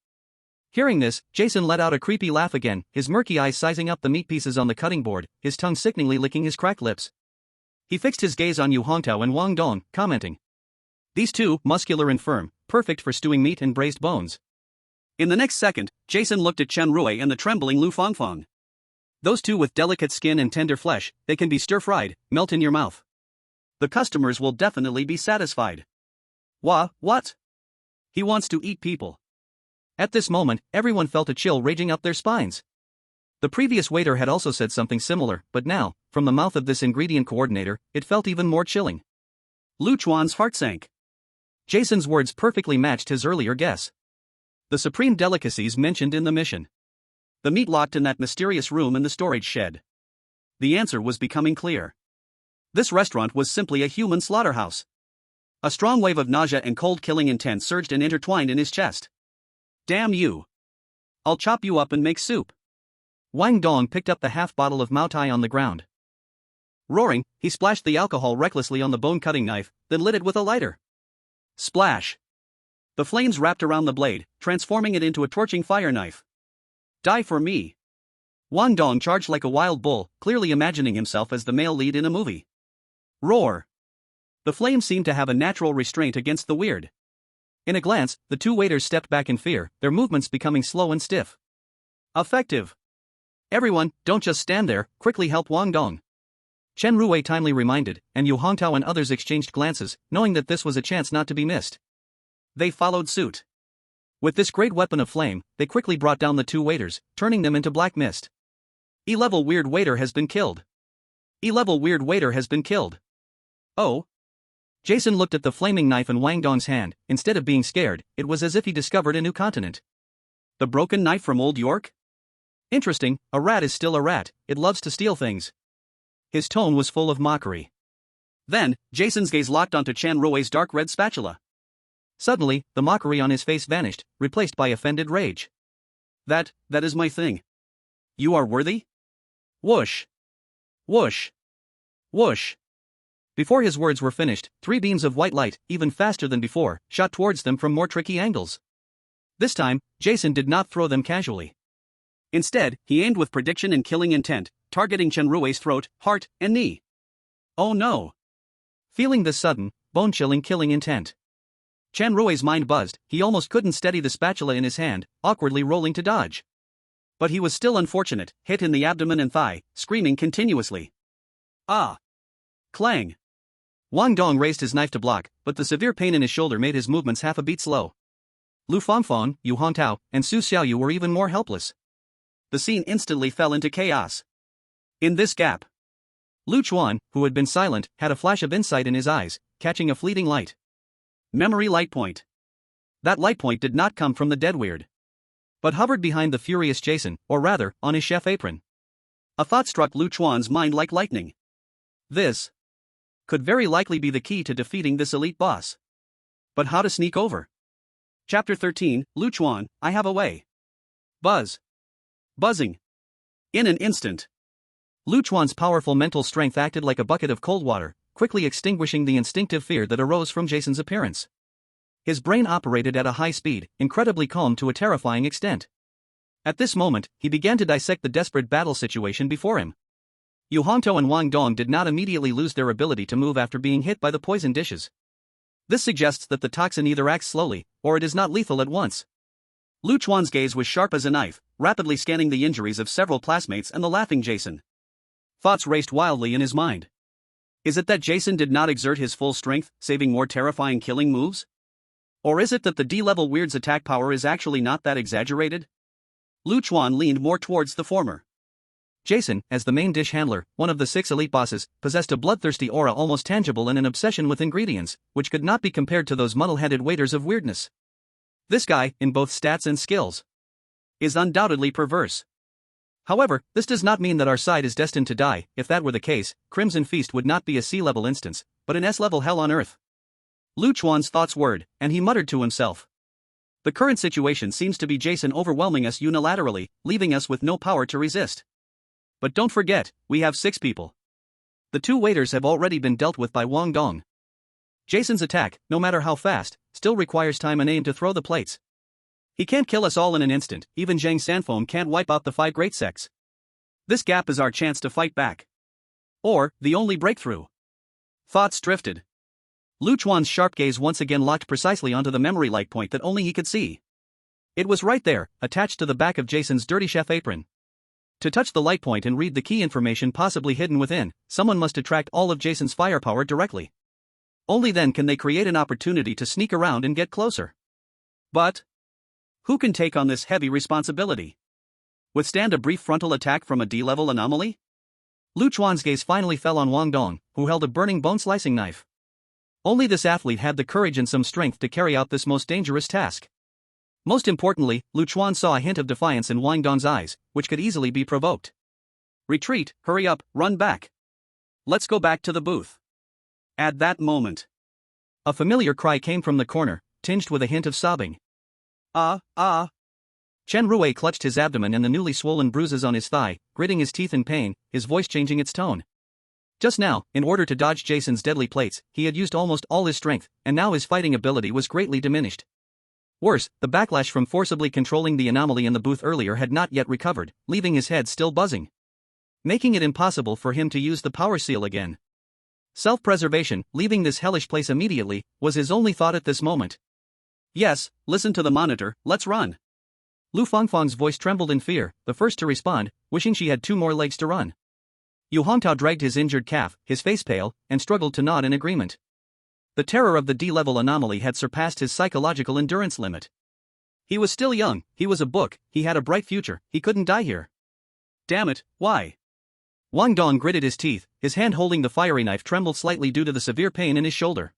Hearing this, Jason let out a creepy laugh again, his murky eyes sizing up the meat pieces on the cutting board, his tongue sickeningly licking his cracked lips. He fixed his gaze on Yu Hongtao and Wang Dong, commenting. These two, muscular and firm, perfect for stewing meat and braised bones. In the next second, Jason looked at Chen Rui and the trembling Lu Fangfang. Those two with delicate skin and tender flesh, they can be stir-fried, melt in your mouth. The customers will definitely be satisfied. What? He wants to eat people. At this moment, everyone felt a chill raging up their spines. The previous waiter had also said something similar, but now, from the mouth of this ingredient coordinator, it felt even more chilling. Lu Chuan's heart sank. Jason's words perfectly matched his earlier guess. The supreme delicacies mentioned in the mission. The meat locked in that mysterious room in the storage shed. The answer was becoming clear. This restaurant was simply a human slaughterhouse. A strong wave of nausea and cold-killing intent surged and intertwined in his chest. Damn you! I'll chop you up and make soup. Wang Dong picked up the half bottle of Maotai on the ground. Roaring, he splashed the alcohol recklessly on the bone-cutting knife, then lit it with a lighter. Splash! The flames wrapped around the blade, transforming it into a torching fire knife. Die for me! Wang Dong charged like a wild bull, clearly imagining himself as the male lead in a movie. Roar! The flames seemed to have a natural restraint against the weird. In a glance, the two waiters stepped back in fear, their movements becoming slow and stiff. Effective! Everyone, don't just stand there, quickly help Wang Dong. Chen Rui timely reminded, and Yu Hongtao and others exchanged glances, knowing that this was a chance not to be missed. They followed suit. With this great weapon of flame, they quickly brought down the two waiters, turning them into black mist. E-level weird waiter has been killed. E-level weird waiter has been killed. Oh. Jason looked at the flaming knife in Wang Dong's hand. Instead of being scared, it was as if he discovered a new continent. The broken knife from Old York? Interesting, a rat is still a rat, it loves to steal things. His tone was full of mockery. Then, Jason's gaze locked onto Chen Rui's dark red spatula. Suddenly, the mockery on his face vanished, replaced by offended rage. That is my thing. You are worthy? Whoosh. Whoosh. Whoosh. Before his words were finished, 3 beams of white light, even faster than before, shot towards them from more tricky angles. This time, Jason did not throw them casually. Instead, he aimed with prediction and killing intent, targeting Chen Rui's throat, heart, and knee. Oh no! Feeling this sudden, bone-chilling killing intent, Chen Rui's mind buzzed. He almost couldn't steady the spatula in his hand, awkwardly rolling to dodge. But he was still unfortunate, hit in the abdomen and thigh, screaming continuously. Ah! Clang! Wang Dong raised his knife to block, but the severe pain in his shoulder made his movements half a beat slow. Lu Fangfang, Yu Hongtao, and Su Xiaoyu were even more helpless. The scene instantly fell into chaos. In this gap, Lu Chuan, who had been silent, had a flash of insight in his eyes, catching a fleeting light. Memory light point. That light point did not come from the dead weird, but hovered behind the furious Jason, or rather, on his chef apron. A thought struck Lu Chuan's mind like lightning. This could very likely be the key to defeating this elite boss. But how to sneak over? Chapter 13, Lu Chuan, I have a way. Buzz. Buzzing. In an instant, Lu Chuan's powerful mental strength acted like a bucket of cold water, quickly extinguishing the instinctive fear that arose from Jason's appearance. His brain operated at a high speed, incredibly calm to a terrifying extent. At this moment, he began to dissect the desperate battle situation before him. Yu Hongtao and Wang Dong did not immediately lose their ability to move after being hit by the poison dishes. This suggests that the toxin either acts slowly, or it is not lethal at once. Lu Chuan's gaze was sharp as a knife, rapidly scanning the injuries of several classmates and the laughing Jason. Thoughts raced wildly in his mind. Is it that Jason did not exert his full strength, saving more terrifying killing moves? Or is it that the D-level weird's attack power is actually not that exaggerated? Lu Chuan leaned more towards the former. Jason, as the main dish handler, one of the 6 elite bosses, possessed a bloodthirsty aura almost tangible and an obsession with ingredients, which could not be compared to those muddle-headed waiters of weirdness. This guy, in both stats and skills, is undoubtedly perverse. However, this does not mean that our side is destined to die. If that were the case, Crimson Feast would not be a C-level instance, but an S-level hell on earth. Lu Chuan's thoughts whirred, and he muttered to himself. The current situation seems to be Jason overwhelming us unilaterally, leaving us with no power to resist. But don't forget, we have 6 people. The 2 waiters have already been dealt with by Wang Dong. Jason's attack, no matter how fast, still requires time and aim to throw the plates. He can't kill us all in an instant. Even Zhang Sanfoam can't wipe out the 5 great sects. This gap is our chance to fight back. Or, the only breakthrough. Thoughts drifted. Lu Chuan's sharp gaze once again locked precisely onto the memory light point that only he could see. It was right there, attached to the back of Jason's dirty chef apron. To touch the light point and read the key information possibly hidden within, someone must attract all of Jason's firepower directly. Only then can they create an opportunity to sneak around and get closer. But who can take on this heavy responsibility? Withstand a brief frontal attack from a D-level anomaly? Lu Chuan's gaze finally fell on Wang Dong, who held a burning bone-slicing knife. Only this athlete had the courage and some strength to carry out this most dangerous task. Most importantly, Lu Chuan saw a hint of defiance in Wang Dong's eyes, which could easily be provoked. Retreat, hurry up, run back. Let's go back to the booth. At that moment, a familiar cry came from the corner, tinged with a hint of sobbing. Chen Rui clutched his abdomen and the newly swollen bruises on his thigh, gritting his teeth in pain, his voice changing its tone. Just now, in order to dodge Jason's deadly plates, he had used almost all his strength, and now his fighting ability was greatly diminished. Worse, the backlash from forcibly controlling the anomaly in the booth earlier had not yet recovered, leaving his head still buzzing, making it impossible for him to use the power seal again. Self-preservation, leaving this hellish place immediately, was his only thought at this moment. Yes, listen to the monitor, let's run. Lu Fangfang's voice trembled in fear, the first to respond, wishing she had 2 more legs to run. Yu Hongtao dragged his injured calf, his face pale, and struggled to nod in agreement. The terror of the D-level anomaly had surpassed his psychological endurance limit. He was still young, he was a book, he had a bright future, he couldn't die here. Damn it, why? Wang Dong gritted his teeth, his hand holding the fiery knife trembled slightly due to the severe pain in his shoulder.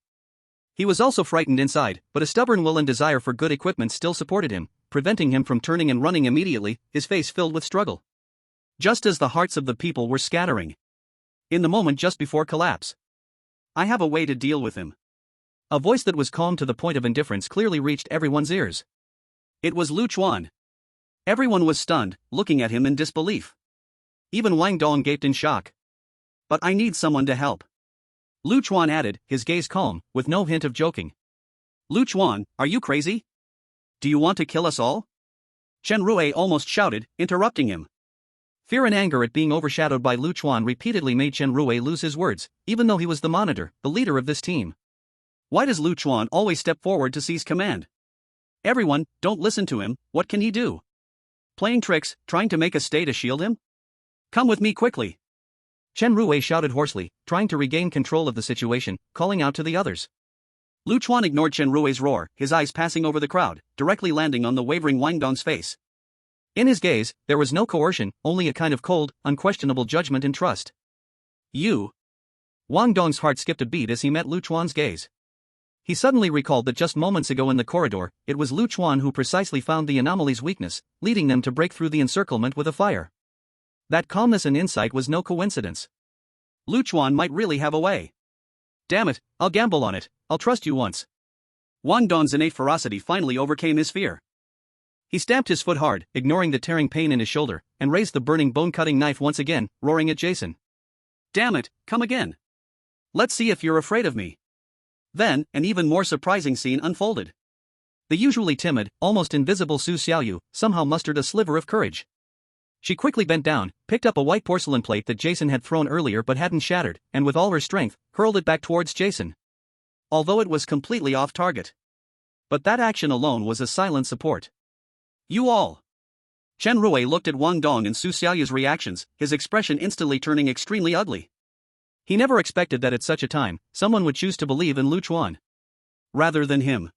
He was also frightened inside, but a stubborn will and desire for good equipment still supported him, preventing him from turning and running immediately, his face filled with struggle. Just as the hearts of the people were scattering. In the moment just before collapse. I have a way to deal with him. A voice that was calm to the point of indifference clearly reached everyone's ears. It was Lu Chuan. Everyone was stunned, looking at him in disbelief. Even Wang Dong gaped in shock. But I need someone to help. Lu Chuan added, his gaze calm, with no hint of joking. Lu Chuan, are you crazy? Do you want to kill us all? Chen Rui almost shouted, interrupting him. Fear and anger at being overshadowed by Lu Chuan repeatedly made Chen Rui lose his words, even though he was the monitor, the leader of this team. Why does Lu Chuan always step forward to seize command? Everyone, don't listen to him, what can he do? Playing tricks, trying to make us stay to shield him? Come with me quickly. Chen Rui shouted hoarsely, trying to regain control of the situation, calling out to the others. Lu Chuan ignored Chen Rui's roar, his eyes passing over the crowd, directly landing on the wavering Wang Dong's face. In his gaze, there was no coercion, only a kind of cold, unquestionable judgment and trust. You. Wang Dong's heart skipped a beat as he met Lu Chuan's gaze. He suddenly recalled that just moments ago in the corridor, it was Lu Chuan who precisely found the anomaly's weakness, leading them to break through the encirclement with a fire. That calmness and insight was no coincidence. Lu Chuan might really have a way. Damn it, I'll gamble on it, I'll trust you once. Wang Dong's innate ferocity finally overcame his fear. He stamped his foot hard, ignoring the tearing pain in his shoulder, and raised the burning bone-cutting knife once again, roaring at Jason. Damn it, come again. Let's see if you're afraid of me. Then, an even more surprising scene unfolded. The usually timid, almost invisible Su Xiaoyu somehow mustered a sliver of courage. She quickly bent down, picked up a white porcelain plate that Jason had thrown earlier but hadn't shattered, and with all her strength, hurled it back towards Jason. Although it was completely off target. But that action alone was a silent support. You all. Chen Rui looked at Wang Dong and Su Xiaoyu's reactions, his expression instantly turning extremely ugly. He never expected that at such a time, someone would choose to believe in Lu Chuan rather than him.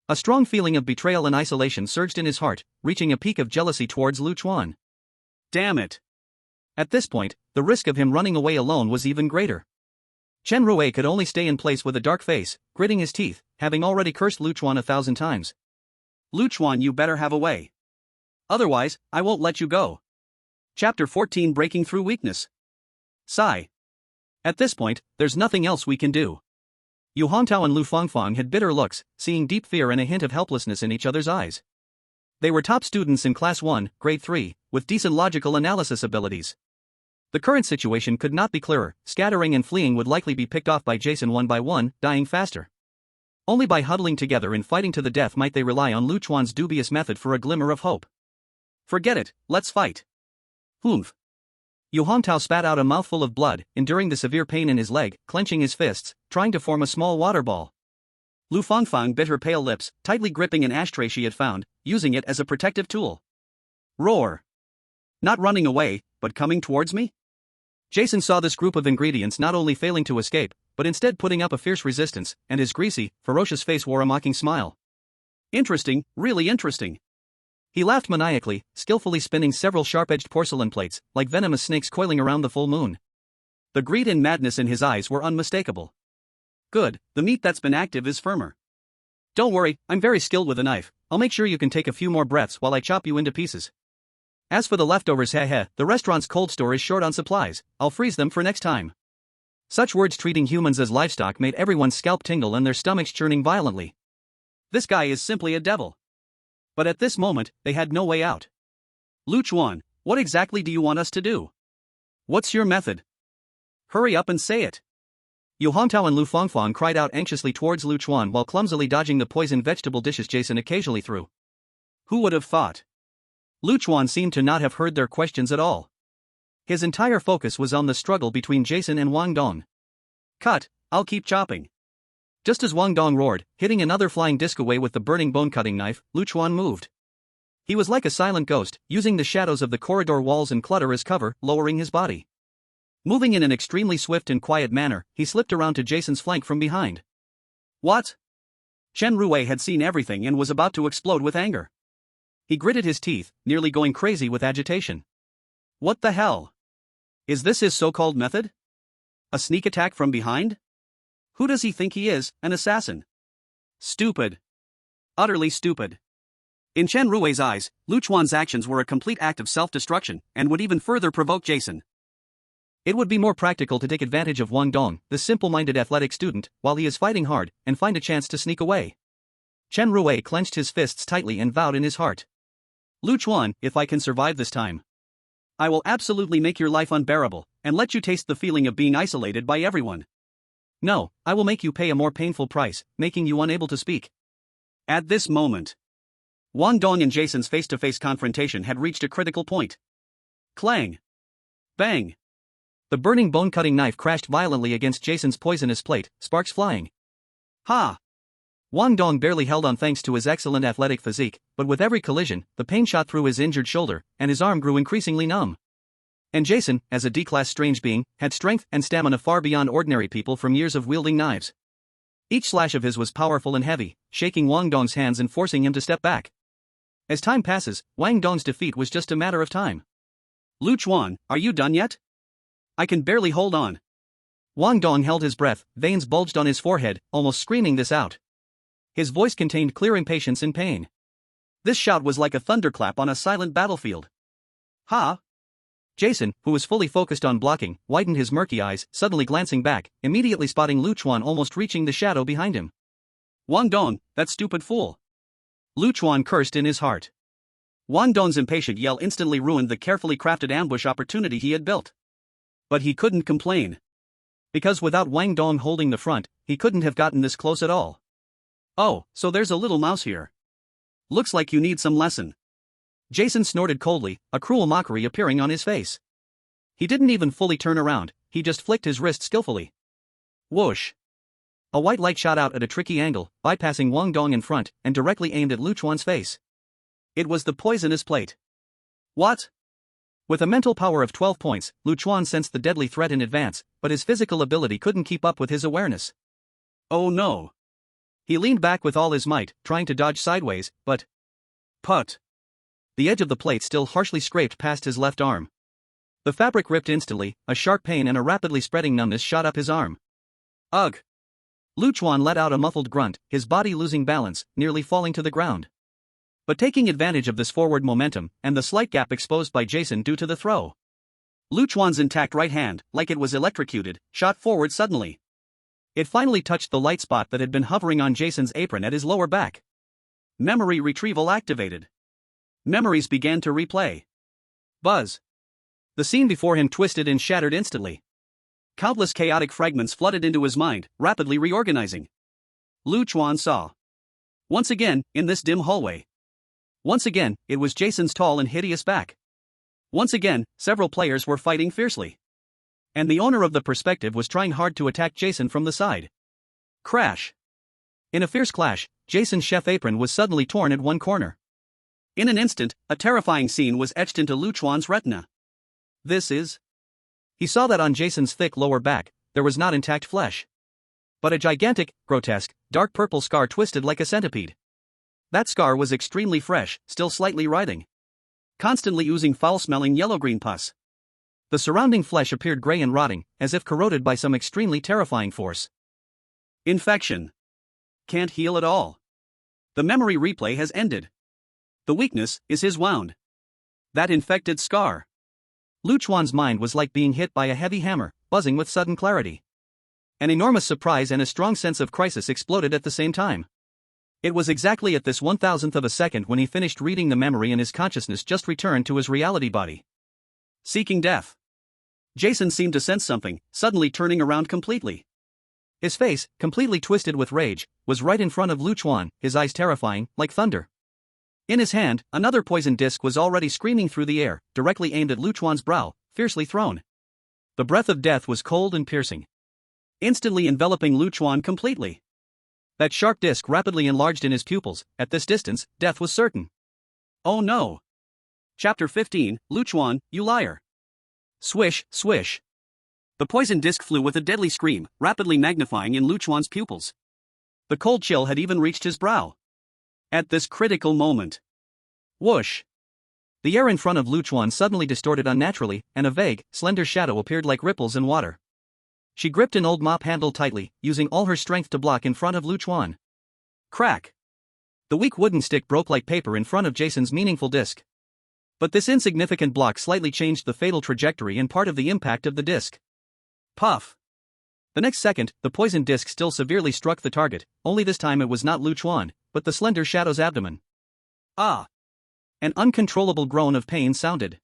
A strong feeling of betrayal and isolation surged in his heart, reaching a peak of jealousy towards Lu Chuan. Damn it. At this point, the risk of him running away alone was even greater. Chen Rui could only stay in place with a dark face, gritting his teeth, having already cursed Lu Chuan 1,000 times. Lu Chuan, you better have a way. Otherwise, I won't let you go. Chapter 14, Breaking Through Weakness. Sigh. At this point, there's nothing else we can do. Yu Hongtao and Lu Fangfang had bitter looks, seeing deep fear and a hint of helplessness in each other's eyes. They were top students in Class 1, Grade 3, with decent logical analysis abilities. The current situation could not be clearer, scattering and fleeing would likely be picked off by Jason one by one, dying faster. Only by huddling together and fighting to the death might they rely on Lu Chuan's dubious method for a glimmer of hope. Forget it, let's fight. Humph. Yu Hongtao spat out a mouthful of blood, enduring the severe pain in his leg, clenching his fists, trying to form a small water ball. Lu Fangfang bit her pale lips, tightly gripping an ashtray she had found, using it as a protective tool. Roar. Not running away, but coming towards me? Jason saw this group of ingredients not only failing to escape, but instead putting up a fierce resistance, and his greasy, ferocious face wore a mocking smile. Interesting, really interesting. He laughed maniacally, skillfully spinning several sharp-edged porcelain plates, like venomous snakes coiling around the full moon. The greed and madness in his eyes were unmistakable. Good, the meat that's been active is firmer. Don't worry, I'm very skilled with a knife, I'll make sure you can take a few more breaths while I chop you into pieces. As for the leftovers, the restaurant's cold store is short on supplies, I'll freeze them for next time. Such words treating humans as livestock made everyone's scalp tingle and their stomachs churning violently. This guy is simply a devil. But at this moment, they had no way out. Lu Chuan, what exactly do you want us to do? What's your method? Hurry up and say it. Yu Hongtao and Lu Fangfang cried out anxiously towards Lu Chuan while clumsily dodging the poisoned vegetable dishes Jason occasionally threw. Who would have thought? Lu Chuan seemed to not have heard their questions at all. His entire focus was on the struggle between Jason and Wang Dong. Cut, I'll keep chopping. Just as Wang Dong roared, hitting another flying disc away with the burning bone-cutting knife, Lu Chuan moved. He was like a silent ghost, using the shadows of the corridor walls and clutter as cover, lowering his body. Moving in an extremely swift and quiet manner, he slipped around to Jason's flank from behind. What? Chen Rui had seen everything and was about to explode with anger. He gritted his teeth, nearly going crazy with agitation. What the hell? Is this his so-called method? A sneak attack from behind? Who does he think he is, an assassin? Stupid. Utterly stupid. In Chen Rui's eyes, Lu Chuan's actions were a complete act of self-destruction and would even further provoke Jason. It would be more practical to take advantage of Wang Dong, the simple-minded athletic student, while he is fighting hard, and find a chance to sneak away. Chen Rui clenched his fists tightly and vowed in his heart. Lu Chuan, if I can survive this time, I will absolutely make your life unbearable, and let you taste the feeling of being isolated by everyone. No, I will make you pay a more painful price, making you unable to speak. At this moment, Wang Dong and Jason's face-to-face confrontation had reached a critical point. Clang! Bang! The burning bone-cutting knife crashed violently against Jason's poisonous plate, sparks flying. Ha! Wang Dong barely held on thanks to his excellent athletic physique, but with every collision, the pain shot through his injured shoulder, and his arm grew increasingly numb. And Jason, as a D-class strange being, had strength and stamina far beyond ordinary people from years of wielding knives. Each slash of his was powerful and heavy, shaking Wang Dong's hands and forcing him to step back. As time passes, Wang Dong's defeat was just a matter of time. Lu Chuan, are you done yet? I can barely hold on. Wang Dong held his breath, veins bulged on his forehead, almost screaming this out. His voice contained clear impatience and pain. This shout was like a thunderclap on a silent battlefield. Ha! Jason, who was fully focused on blocking, widened his murky eyes, suddenly glancing back, immediately spotting Lu Chuan almost reaching the shadow behind him. Wang Dong, that stupid fool! Lu Chuan cursed in his heart. Wang Dong's impatient yell instantly ruined the carefully crafted ambush opportunity he had built. But he couldn't complain. Because without Wang Dong holding the front, he couldn't have gotten this close at all. Oh, so there's a little mouse here. Looks like you need some lesson. Jason snorted coldly, a cruel mockery appearing on his face. He didn't even fully turn around, he just flicked his wrist skillfully. Whoosh! A white light shot out at a tricky angle, bypassing Wang Dong in front, and directly aimed at Lu Chuan's face. It was the poisonous plate. What? With a mental power of 12 points, Lu Chuan sensed the deadly threat in advance, but his physical ability couldn't keep up with his awareness. Oh no! He leaned back with all his might, trying to dodge sideways, but... Put! The edge of the plate still harshly scraped past his left arm. The fabric ripped instantly, a sharp pain and a rapidly spreading numbness shot up his arm. Ugh! Lu Chuan let out a muffled grunt, his body losing balance, nearly falling to the ground. But taking advantage of this forward momentum, and the slight gap exposed by Jason due to the throw, Lu Chuan's intact right hand, like it was electrocuted, shot forward suddenly. It finally touched the light spot that had been hovering on Jason's apron at his lower back. Memory retrieval activated. Memories began to replay. Buzz. The scene before him twisted and shattered instantly. Countless chaotic fragments flooded into his mind, rapidly reorganizing. Lu Chuan saw. Once again, in this dim hallway. Once again, it was Jason's tall and hideous back. Once again, several players were fighting fiercely. And the owner of the perspective was trying hard to attack Jason from the side. Crash! In a fierce clash, Jason's chef apron was suddenly torn at one corner. In an instant, a terrifying scene was etched into Lu Chuan's retina. This is... He saw that on Jason's thick lower back, there was not intact flesh, but a gigantic, grotesque, dark purple scar twisted like a centipede. That scar was extremely fresh, still slightly writhing, constantly oozing foul-smelling yellow-green pus. The surrounding flesh appeared gray and rotting, as if corroded by some extremely terrifying force. Infection. Can't heal at all. The memory replay has ended. The weakness is his wound. That infected scar. Lu Chuan's mind was like being hit by a heavy hammer, buzzing with sudden clarity. An enormous surprise and a strong sense of crisis exploded at the same time. It was exactly at this 1,000th of a second when he finished reading the memory and his consciousness just returned to his reality body. Seeking death. Jason seemed to sense something, suddenly turning around completely. His face, completely twisted with rage, was right in front of Lu Chuan, his eyes terrifying, like thunder. In his hand, another poison disc was already screaming through the air, directly aimed at Lu Chuan's brow, fiercely thrown. The breath of death was cold and piercing, instantly enveloping Lu Chuan completely. That sharp disc rapidly enlarged in his pupils. At this distance, death was certain. Oh no! Chapter 15, Lu Chuan, you liar! Swish, swish. The poison disc flew with a deadly scream, rapidly magnifying in Lu Chuan's pupils. The cold chill had even reached his brow. At this critical moment. Whoosh! The air in front of Chuan suddenly distorted unnaturally, and a vague, slender shadow appeared like ripples in water. She gripped an old mop handle tightly, using all her strength to block in front of Chuan. Crack! The weak wooden stick broke like paper in front of Jason's meaningful disc. But this insignificant block slightly changed the fatal trajectory and part of the impact of the disc. Puff! The next second, the poisoned disc still severely struck the target, only this time it was not Chuan, but the slender shadow's abdomen. Ah! An uncontrollable groan of pain sounded.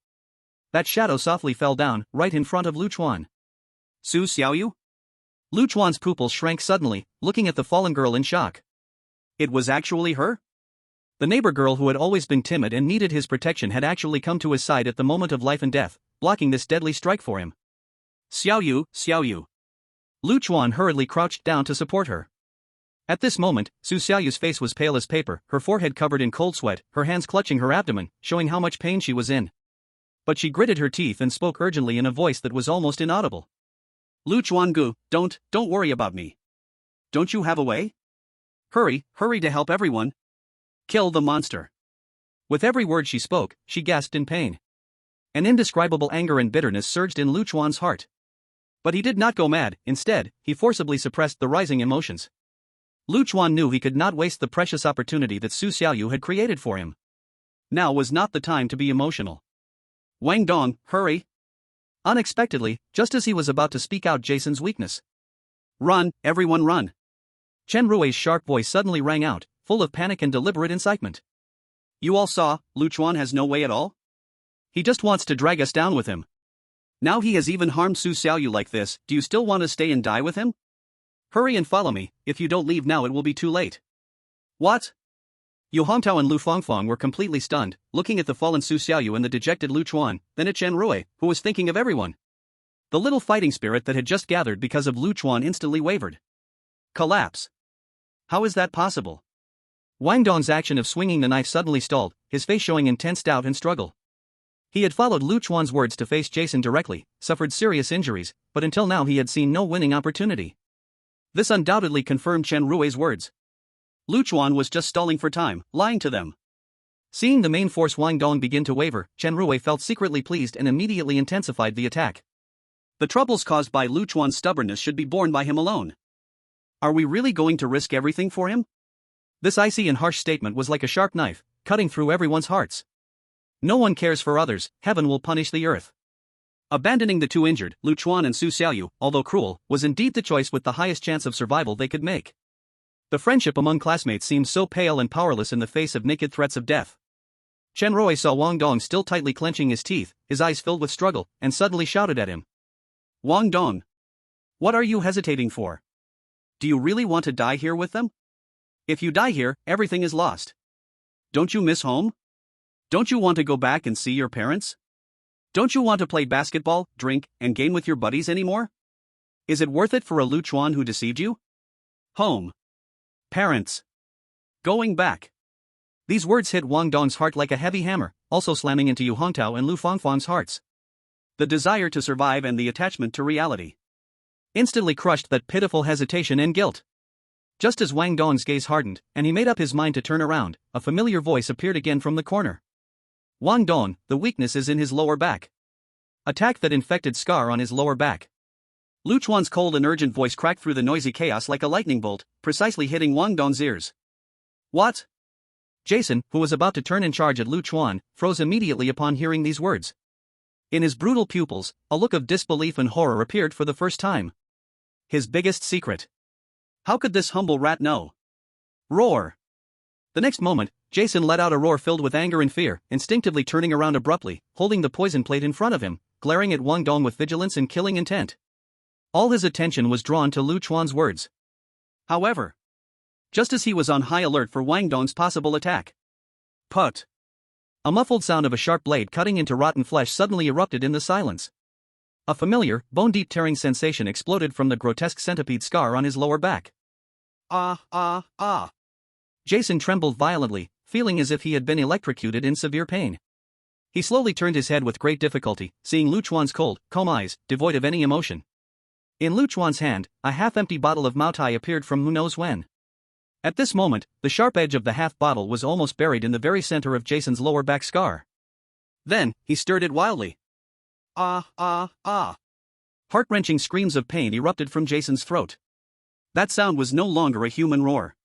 That shadow softly fell down, right in front of Chuan. Su Xiaoyu? Chuan's pupils shrank suddenly, looking at the fallen girl in shock. It was actually her? The neighbor girl who had always been timid and needed his protection had actually come to his side at the moment of life and death, blocking this deadly strike for him. Xiaoyu, Xiaoyu. Chuan hurriedly crouched down to support her. At this moment, Su Xiaoyu's face was pale as paper, her forehead covered in cold sweat, her hands clutching her abdomen, showing how much pain she was in. But she gritted her teeth and spoke urgently in a voice that was almost inaudible. Chuan Gu, don't worry about me. Don't you have a way? Hurry to help everyone. Kill the monster. With every word she spoke, she gasped in pain. An indescribable anger and bitterness surged in Chuan's heart. But he did not go mad, instead, he forcibly suppressed the rising emotions. Chuan knew he could not waste the precious opportunity that Su Xiaoyu had created for him. Now was not the time to be emotional. Wang Dong, hurry! Unexpectedly, just as he was about to speak out Jason's weakness. Run, everyone run! Chen Rui's sharp voice suddenly rang out, full of panic and deliberate incitement. You all saw, Chuan has no way at all? He just wants to drag us down with him. Now he has even harmed Su Xiaoyu like this, do you still want to stay and die with him? Hurry and follow me, if you don't leave now it will be too late. What? Yu Hongtao and Lu Fangfang were completely stunned, looking at the fallen Su Xiaoyu and the dejected Chuan, then at Chen Rui, who was thinking of everyone. The little fighting spirit that had just gathered because of Chuan instantly wavered. Collapse. How is that possible? Wang Dong's action of swinging the knife suddenly stalled, his face showing intense doubt and struggle. He had followed Chuan's words to face Jason directly, suffered serious injuries, but until now he had seen no winning opportunity. This undoubtedly confirmed Chen Rui's words. Chuan was just stalling for time, lying to them. Seeing the main force Wang Dong begin to waver, Chen Rui felt secretly pleased and immediately intensified the attack. The troubles caused by Chuan's stubbornness should be borne by him alone. Are we really going to risk everything for him? This icy and harsh statement was like a sharp knife, cutting through everyone's hearts. No one cares for others, heaven will punish the earth. Abandoning the two injured, Chuan and Su Xiaoyu, although cruel, was indeed the choice with the highest chance of survival they could make. The friendship among classmates seemed so pale and powerless in the face of naked threats of death. Chen Rui saw Wang Dong still tightly clenching his teeth, his eyes filled with struggle, and suddenly shouted at him. Wang Dong! What are you hesitating for? Do you really want to die here with them? If you die here, everything is lost. Don't you miss home? Don't you want to go back and see your parents? Don't you want to play basketball, drink, and game with your buddies anymore? Is it worth it for a Chuan who deceived you? Home. Parents. Going back. These words hit Wang Dong's heart like a heavy hammer, also slamming into Yu Hongtao and Lu Fangfang's hearts. The desire to survive and the attachment to reality instantly crushed that pitiful hesitation and guilt. Just as Wang Dong's gaze hardened, and he made up his mind to turn around, a familiar voice appeared again from the corner. Wang Dong, the weakness is in his lower back. Attack that infected scar on his lower back. Chuan's cold and urgent voice cracked through the noisy chaos like a lightning bolt, precisely hitting Wang Dong's ears. What? Jason, who was about to turn in charge at Chuan, froze immediately upon hearing these words. In his brutal pupils, a look of disbelief and horror appeared for the first time. His biggest secret. How could this humble rat know? Roar! The next moment, Jason let out a roar filled with anger and fear, instinctively turning around abruptly, holding the poison plate in front of him, glaring at Wang Dong with vigilance and killing intent. All his attention was drawn to Chuan's words. However, just as he was on high alert for Wang Dong's possible attack. Put! A muffled sound of a sharp blade cutting into rotten flesh suddenly erupted in the silence. A familiar, bone-deep tearing sensation exploded from the grotesque centipede scar on his lower back. Ah! Jason trembled violently, feeling as if he had been electrocuted in severe pain. He slowly turned his head with great difficulty, seeing Chuan's cold, calm eyes, devoid of any emotion. In Chuan's hand, a half-empty bottle of Mao Tai appeared from who knows when. At this moment, the sharp edge of the half bottle was almost buried in the very center of Jason's lower back scar. Then, he stirred it wildly. Ah, ah, ah. Heart-wrenching screams of pain erupted from Jason's throat. That sound was no longer a human roar,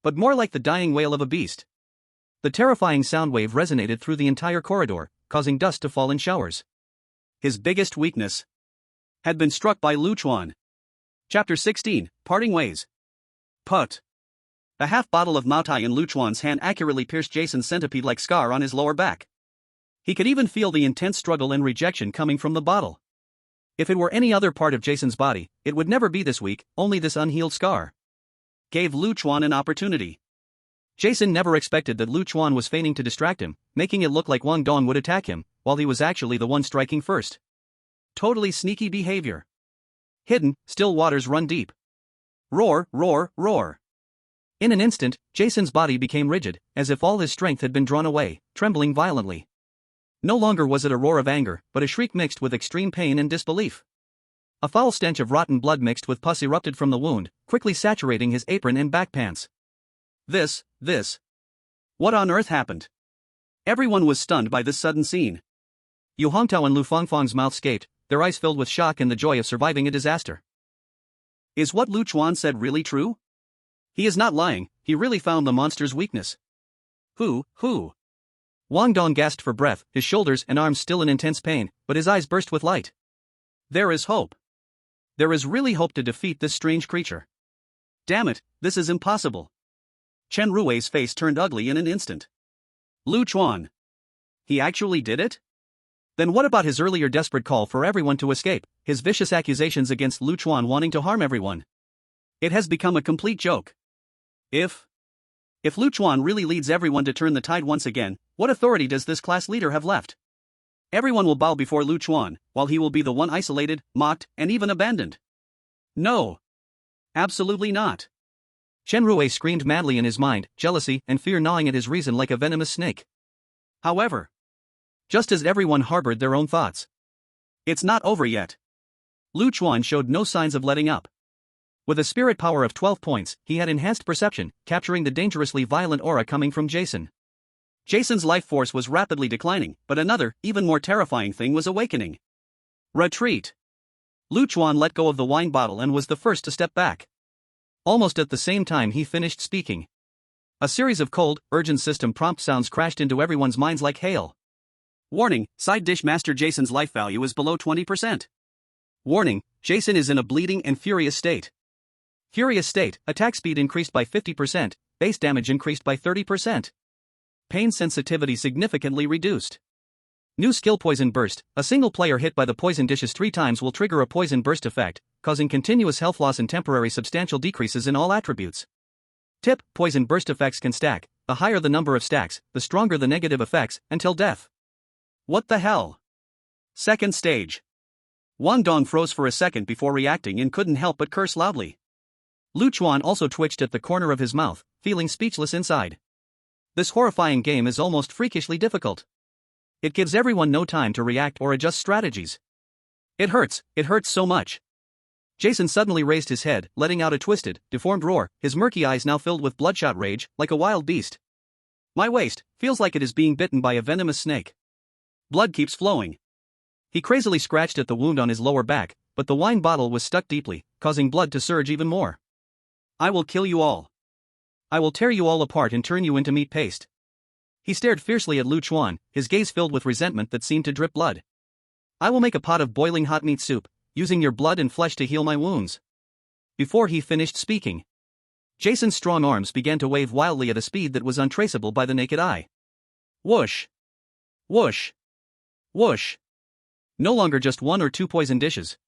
but more like the dying wail of a beast. The terrifying sound wave resonated through the entire corridor, causing dust to fall in showers. His biggest weakness had been struck by Chuan. Chapter 16, Parting Ways. Put. The half bottle of Maotai in Chuan's hand accurately pierced Jason's centipede-like scar on his lower back. He could even feel the intense struggle and rejection coming from the bottle. If it were any other part of Jason's body, it would never be this weak, only this unhealed scar gave Chuan an opportunity. Jason never expected that Chuan was feigning to distract him, making it look like Wang Dong would attack him, while he was actually the one striking first. Totally sneaky behavior. Hidden, still waters run deep. Roar, roar, roar. In an instant, Jason's body became rigid, as if all his strength had been drawn away, trembling violently. No longer was it a roar of anger, but a shriek mixed with extreme pain and disbelief. A foul stench of rotten blood mixed with pus erupted from the wound, quickly saturating his apron and back pants. This. What on earth happened? Everyone was stunned by this sudden scene. Yu Hongtao and Lu Fangfang's mouths gaped, their eyes filled with shock and the joy of surviving a disaster. Is what Chuan said really true? He is not lying, he really found the monster's weakness. Who? Wang Dong gasped for breath, his shoulders and arms still in intense pain, but his eyes burst with light. There is hope. There is really hope to defeat this strange creature. Damn it, this is impossible. Chen Rui's face turned ugly in an instant. Chuan. He actually did it? Then what about his earlier desperate call for everyone to escape, his vicious accusations against Chuan wanting to harm everyone? It has become a complete joke. If Chuan really leads everyone to turn the tide once again, what authority does this class leader have left? Everyone will bow before Chuan, while he will be the one isolated, mocked, and even abandoned. No. Absolutely not. Chen Rui screamed madly in his mind, jealousy and fear gnawing at his reason like a venomous snake. However, just as everyone harbored their own thoughts, it's not over yet. Chuan showed no signs of letting up. With a spirit power of 12 points, he had enhanced perception, capturing the dangerously violent aura coming from Jason. Jason's life force was rapidly declining, but another, even more terrifying thing was awakening. Retreat. Chuan let go of the wine bottle and was the first to step back. Almost at the same time he finished speaking, a series of cold, urgent system prompt sounds crashed into everyone's minds like hail. Warning, side dish master Jason's life value is below 20%. Warning, Jason is in a bleeding and furious state. Furious state, attack speed increased by 50%, base damage increased by 30%. Pain sensitivity significantly reduced. New skill Poison Burst, a single player hit by the poison dishes 3 times will trigger a poison burst effect, causing continuous health loss and temporary substantial decreases in all attributes. Tip, poison burst effects can stack, the higher the number of stacks, the stronger the negative effects, until death. What the hell? Second stage. Wang Dong froze for a second before reacting and couldn't help but curse loudly. Chuan also twitched at the corner of his mouth, feeling speechless inside. This horrifying game is almost freakishly difficult. It gives everyone no time to react or adjust strategies. It hurts so much. Jason suddenly raised his head, letting out a twisted, deformed roar, his murky eyes now filled with bloodshot rage, like a wild beast. My waist feels like it is being bitten by a venomous snake. Blood keeps flowing. He crazily scratched at the wound on his lower back, but the wine bottle was stuck deeply, causing blood to surge even more. I will kill you all. I will tear you all apart and turn you into meat paste. He stared fiercely at Chuan, his gaze filled with resentment that seemed to drip blood. I will make a pot of boiling hot meat soup, using your blood and flesh to heal my wounds. Before he finished speaking, Jason's strong arms began to wave wildly at a speed that was untraceable by the naked eye. Whoosh! Whoosh! Whoosh! No longer just 1 or 2 poison dishes,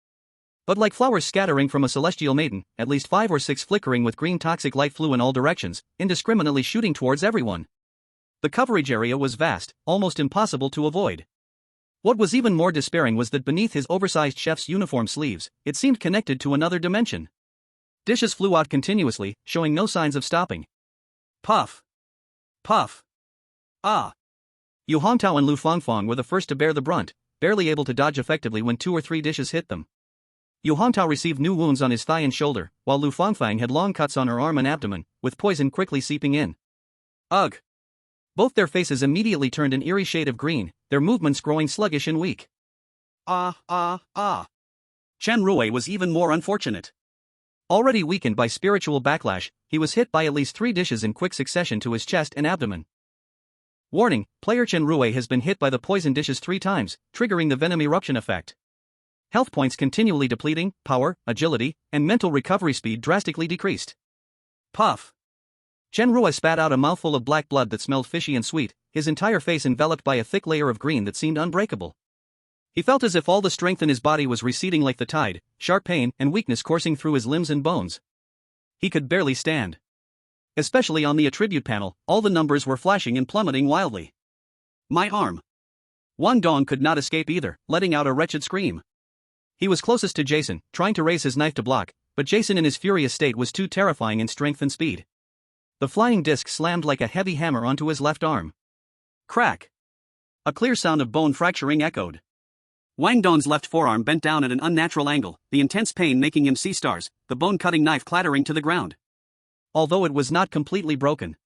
but like flowers scattering from a celestial maiden, at least 5 or 6 flickering with green toxic light flew in all directions, indiscriminately shooting towards everyone. The coverage area was vast, almost impossible to avoid. What was even more despairing was that beneath his oversized chef's uniform sleeves, it seemed connected to another dimension. Dishes flew out continuously, showing no signs of stopping. Puff! Puff! Ah! Yu Hongtao and Lu Fangfang were the first to bear the brunt, barely able to dodge effectively when 2 or 3 dishes hit them. Yu Hongtao received new wounds on his thigh and shoulder, while Lu Fangfang had long cuts on her arm and abdomen, with poison quickly seeping in. Ugh! Both their faces immediately turned an eerie shade of green, their movements growing sluggish and weak. Chen Rui was even more unfortunate. Already weakened by spiritual backlash, he was hit by at least 3 dishes in quick succession to his chest and abdomen. Warning, player Chen Rui has been hit by the poison dishes 3 times, triggering the venom eruption effect. Health points continually depleting, power, agility, and mental recovery speed drastically decreased. Puff. Chen Rui spat out a mouthful of black blood that smelled fishy and sweet, his entire face enveloped by a thick layer of green that seemed unbreakable. He felt as if all the strength in his body was receding like the tide, sharp pain and weakness coursing through his limbs and bones. He could barely stand. Especially on the attribute panel, all the numbers were flashing and plummeting wildly. My arm. Wang Dong could not escape either, letting out a wretched scream. He was closest to Jason, trying to raise his knife to block, but Jason in his furious state was too terrifying in strength and speed. The flying disc slammed like a heavy hammer onto his left arm. Crack. A clear sound of bone fracturing echoed. Wang Dong's left forearm bent down at an unnatural angle, the intense pain making him see stars, the bone-cutting knife clattering to the ground. Although it was not completely broken,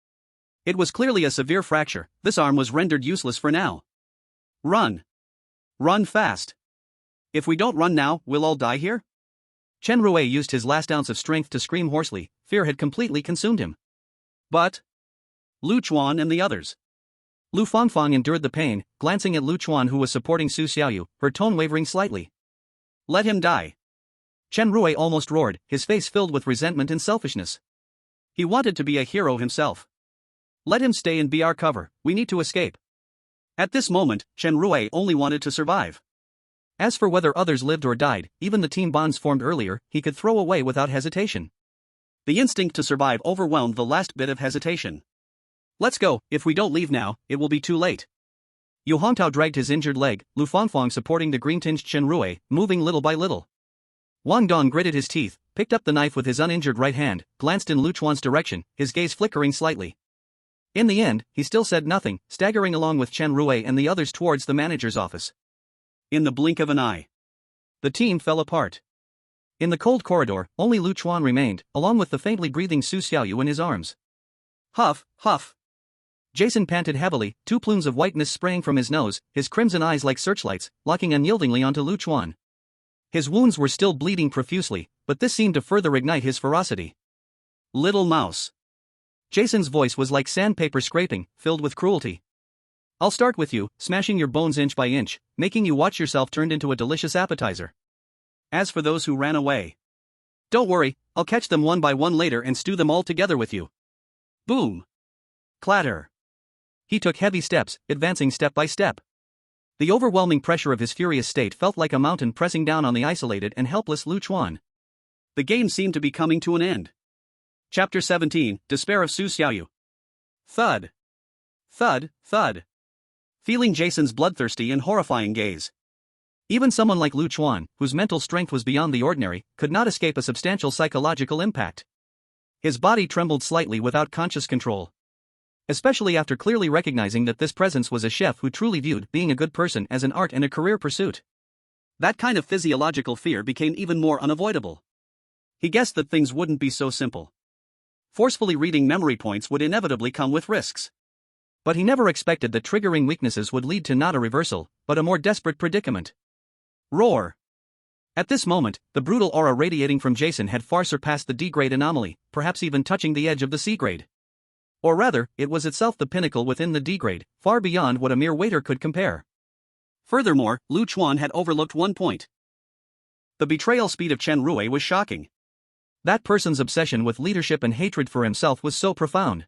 it was clearly a severe fracture. This arm was rendered useless for now. Run. Run fast. If we don't run now, we'll all die here? Chen Rui used his last ounce of strength to scream hoarsely. Fear had completely consumed him. But Lu Chuan and the others. Lu Fangfang endured the pain, glancing at Lu Chuan who was supporting Su Xiaoyu, her tone wavering slightly. Let him die. Chen Rui almost roared, his face filled with resentment and selfishness. He wanted to be a hero himself. Let him stay and be our cover, we need to escape. At this moment, Chen Rui only wanted to survive. As for whether others lived or died, even the team bonds formed earlier, he could throw away without hesitation. The instinct to survive overwhelmed the last bit of hesitation. Let's go, if we don't leave now, it will be too late. Yu Hongtao dragged his injured leg, Lu Fangfang supporting the green-tinged Chen Rui, moving little by little. Wang Dong gritted his teeth, picked up the knife with his uninjured right hand, glanced in Lu Chuan's direction, his gaze flickering slightly. In the end, he still said nothing, staggering along with Chen Rui and the others towards the manager's office. In the blink of an eye, the team fell apart. In the cold corridor, only Lu Chuan remained, along with the faintly breathing Su Xiaoyu in his arms. Huff, huff. Jason panted heavily, 2 plumes of white mist spraying from his nose, his crimson eyes like searchlights, locking unyieldingly onto Lu Chuan. His wounds were still bleeding profusely, but this seemed to further ignite his ferocity. Little mouse. Jason's voice was like sandpaper scraping, filled with cruelty. I'll start with you, smashing your bones inch by inch, making you watch yourself turned into a delicious appetizer. As for those who ran away, don't worry, I'll catch them one by one later and stew them all together with you. Boom. Clatter. He took heavy steps, advancing step by step. The overwhelming pressure of his furious state felt like a mountain pressing down on the isolated and helpless Lu Chuan. The game seemed to be coming to an end. Chapter 17, Despair of Su Xiaoyu. Thud. Thud, thud. Feeling Jason's bloodthirsty and horrifying gaze. Even someone like Lu Chuan, whose mental strength was beyond the ordinary, could not escape a substantial psychological impact. His body trembled slightly without conscious control. Especially after clearly recognizing that this presence was a chef who truly viewed being a good person as an art and a career pursuit. That kind of physiological fear became even more unavoidable. He guessed that things wouldn't be so simple. Forcefully reading memory points would inevitably come with risks. But he never expected that triggering weaknesses would lead to not a reversal, but a more desperate predicament. Roar. At this moment, the brutal aura radiating from Jason had far surpassed the D-grade anomaly, perhaps even touching the edge of the C-grade. Or rather, it was itself the pinnacle within the D-grade, far beyond what a mere waiter could compare. Furthermore, Lu Chuan had overlooked one point. The betrayal speed of Chen Rui was shocking. That person's obsession with leadership and hatred for himself was so profound.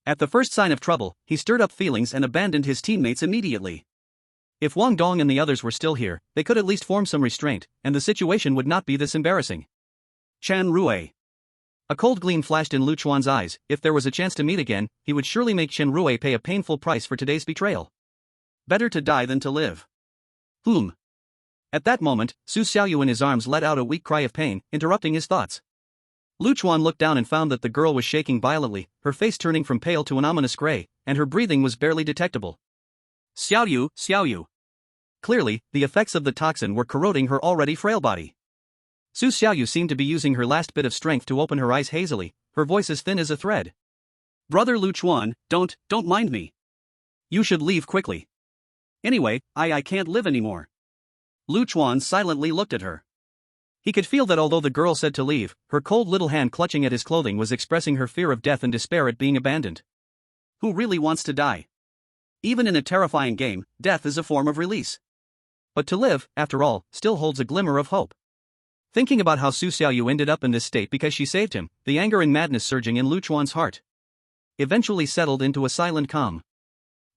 At the first sign of trouble, he stirred up feelings and abandoned his teammates immediately. If Wang Dong and the others were still here, they could at least form some restraint, and the situation would not be this embarrassing. Chen Rui. A cold gleam flashed in Lu Chuan's eyes. If there was a chance to meet again, he would surely make Chen Rui pay a painful price for today's betrayal. Better to die than to live. At that moment, Su Xiaoyu in his arms let out a weak cry of pain, interrupting his thoughts. Lu Chuan looked down and found that the girl was shaking violently, her face turning from pale to an ominous gray, and her breathing was barely detectable. Xiaoyu, Xiaoyu. Clearly, the effects of the toxin were corroding her already frail body. Su Xiaoyu seemed to be using her last bit of strength to open her eyes hazily, her voice as thin as a thread. Brother Lu Chuan, don't mind me. You should leave quickly. Anyway, I can't live anymore. Lu Chuan silently looked at her. He could feel that although the girl said to leave, her cold little hand clutching at his clothing was expressing her fear of death and despair at being abandoned. Who really wants to die? Even in a terrifying game, death is a form of release. But to live, after all, still holds a glimmer of hope. Thinking about how Su Xiaoyu ended up in this state because she saved him, the anger and madness surging in Lu Chuan's heart eventually settled into a silent calm.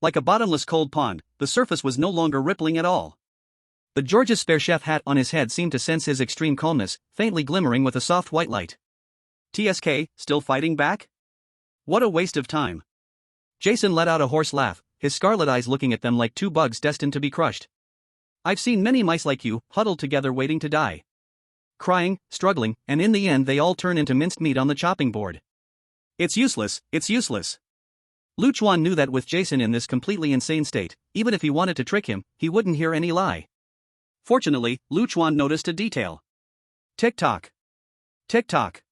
Like a bottomless cold pond, the surface was no longer rippling at all. The George's spare chef hat on his head seemed to sense his extreme calmness, faintly glimmering with a soft white light. TSK, still fighting back? What a waste of time. Jason let out a hoarse laugh, his scarlet eyes looking at them like two bugs destined to be crushed. I've seen many mice like you, huddled together waiting to die. Crying, struggling, and in the end they all turn into minced meat on the chopping board. It's useless, it's useless. Lu Chuan knew that with Jason in this completely insane state, even if he wanted to trick him, he wouldn't hear any lie. Fortunately, Lu Chuan noticed a detail. Tick-tock. Tick-tock.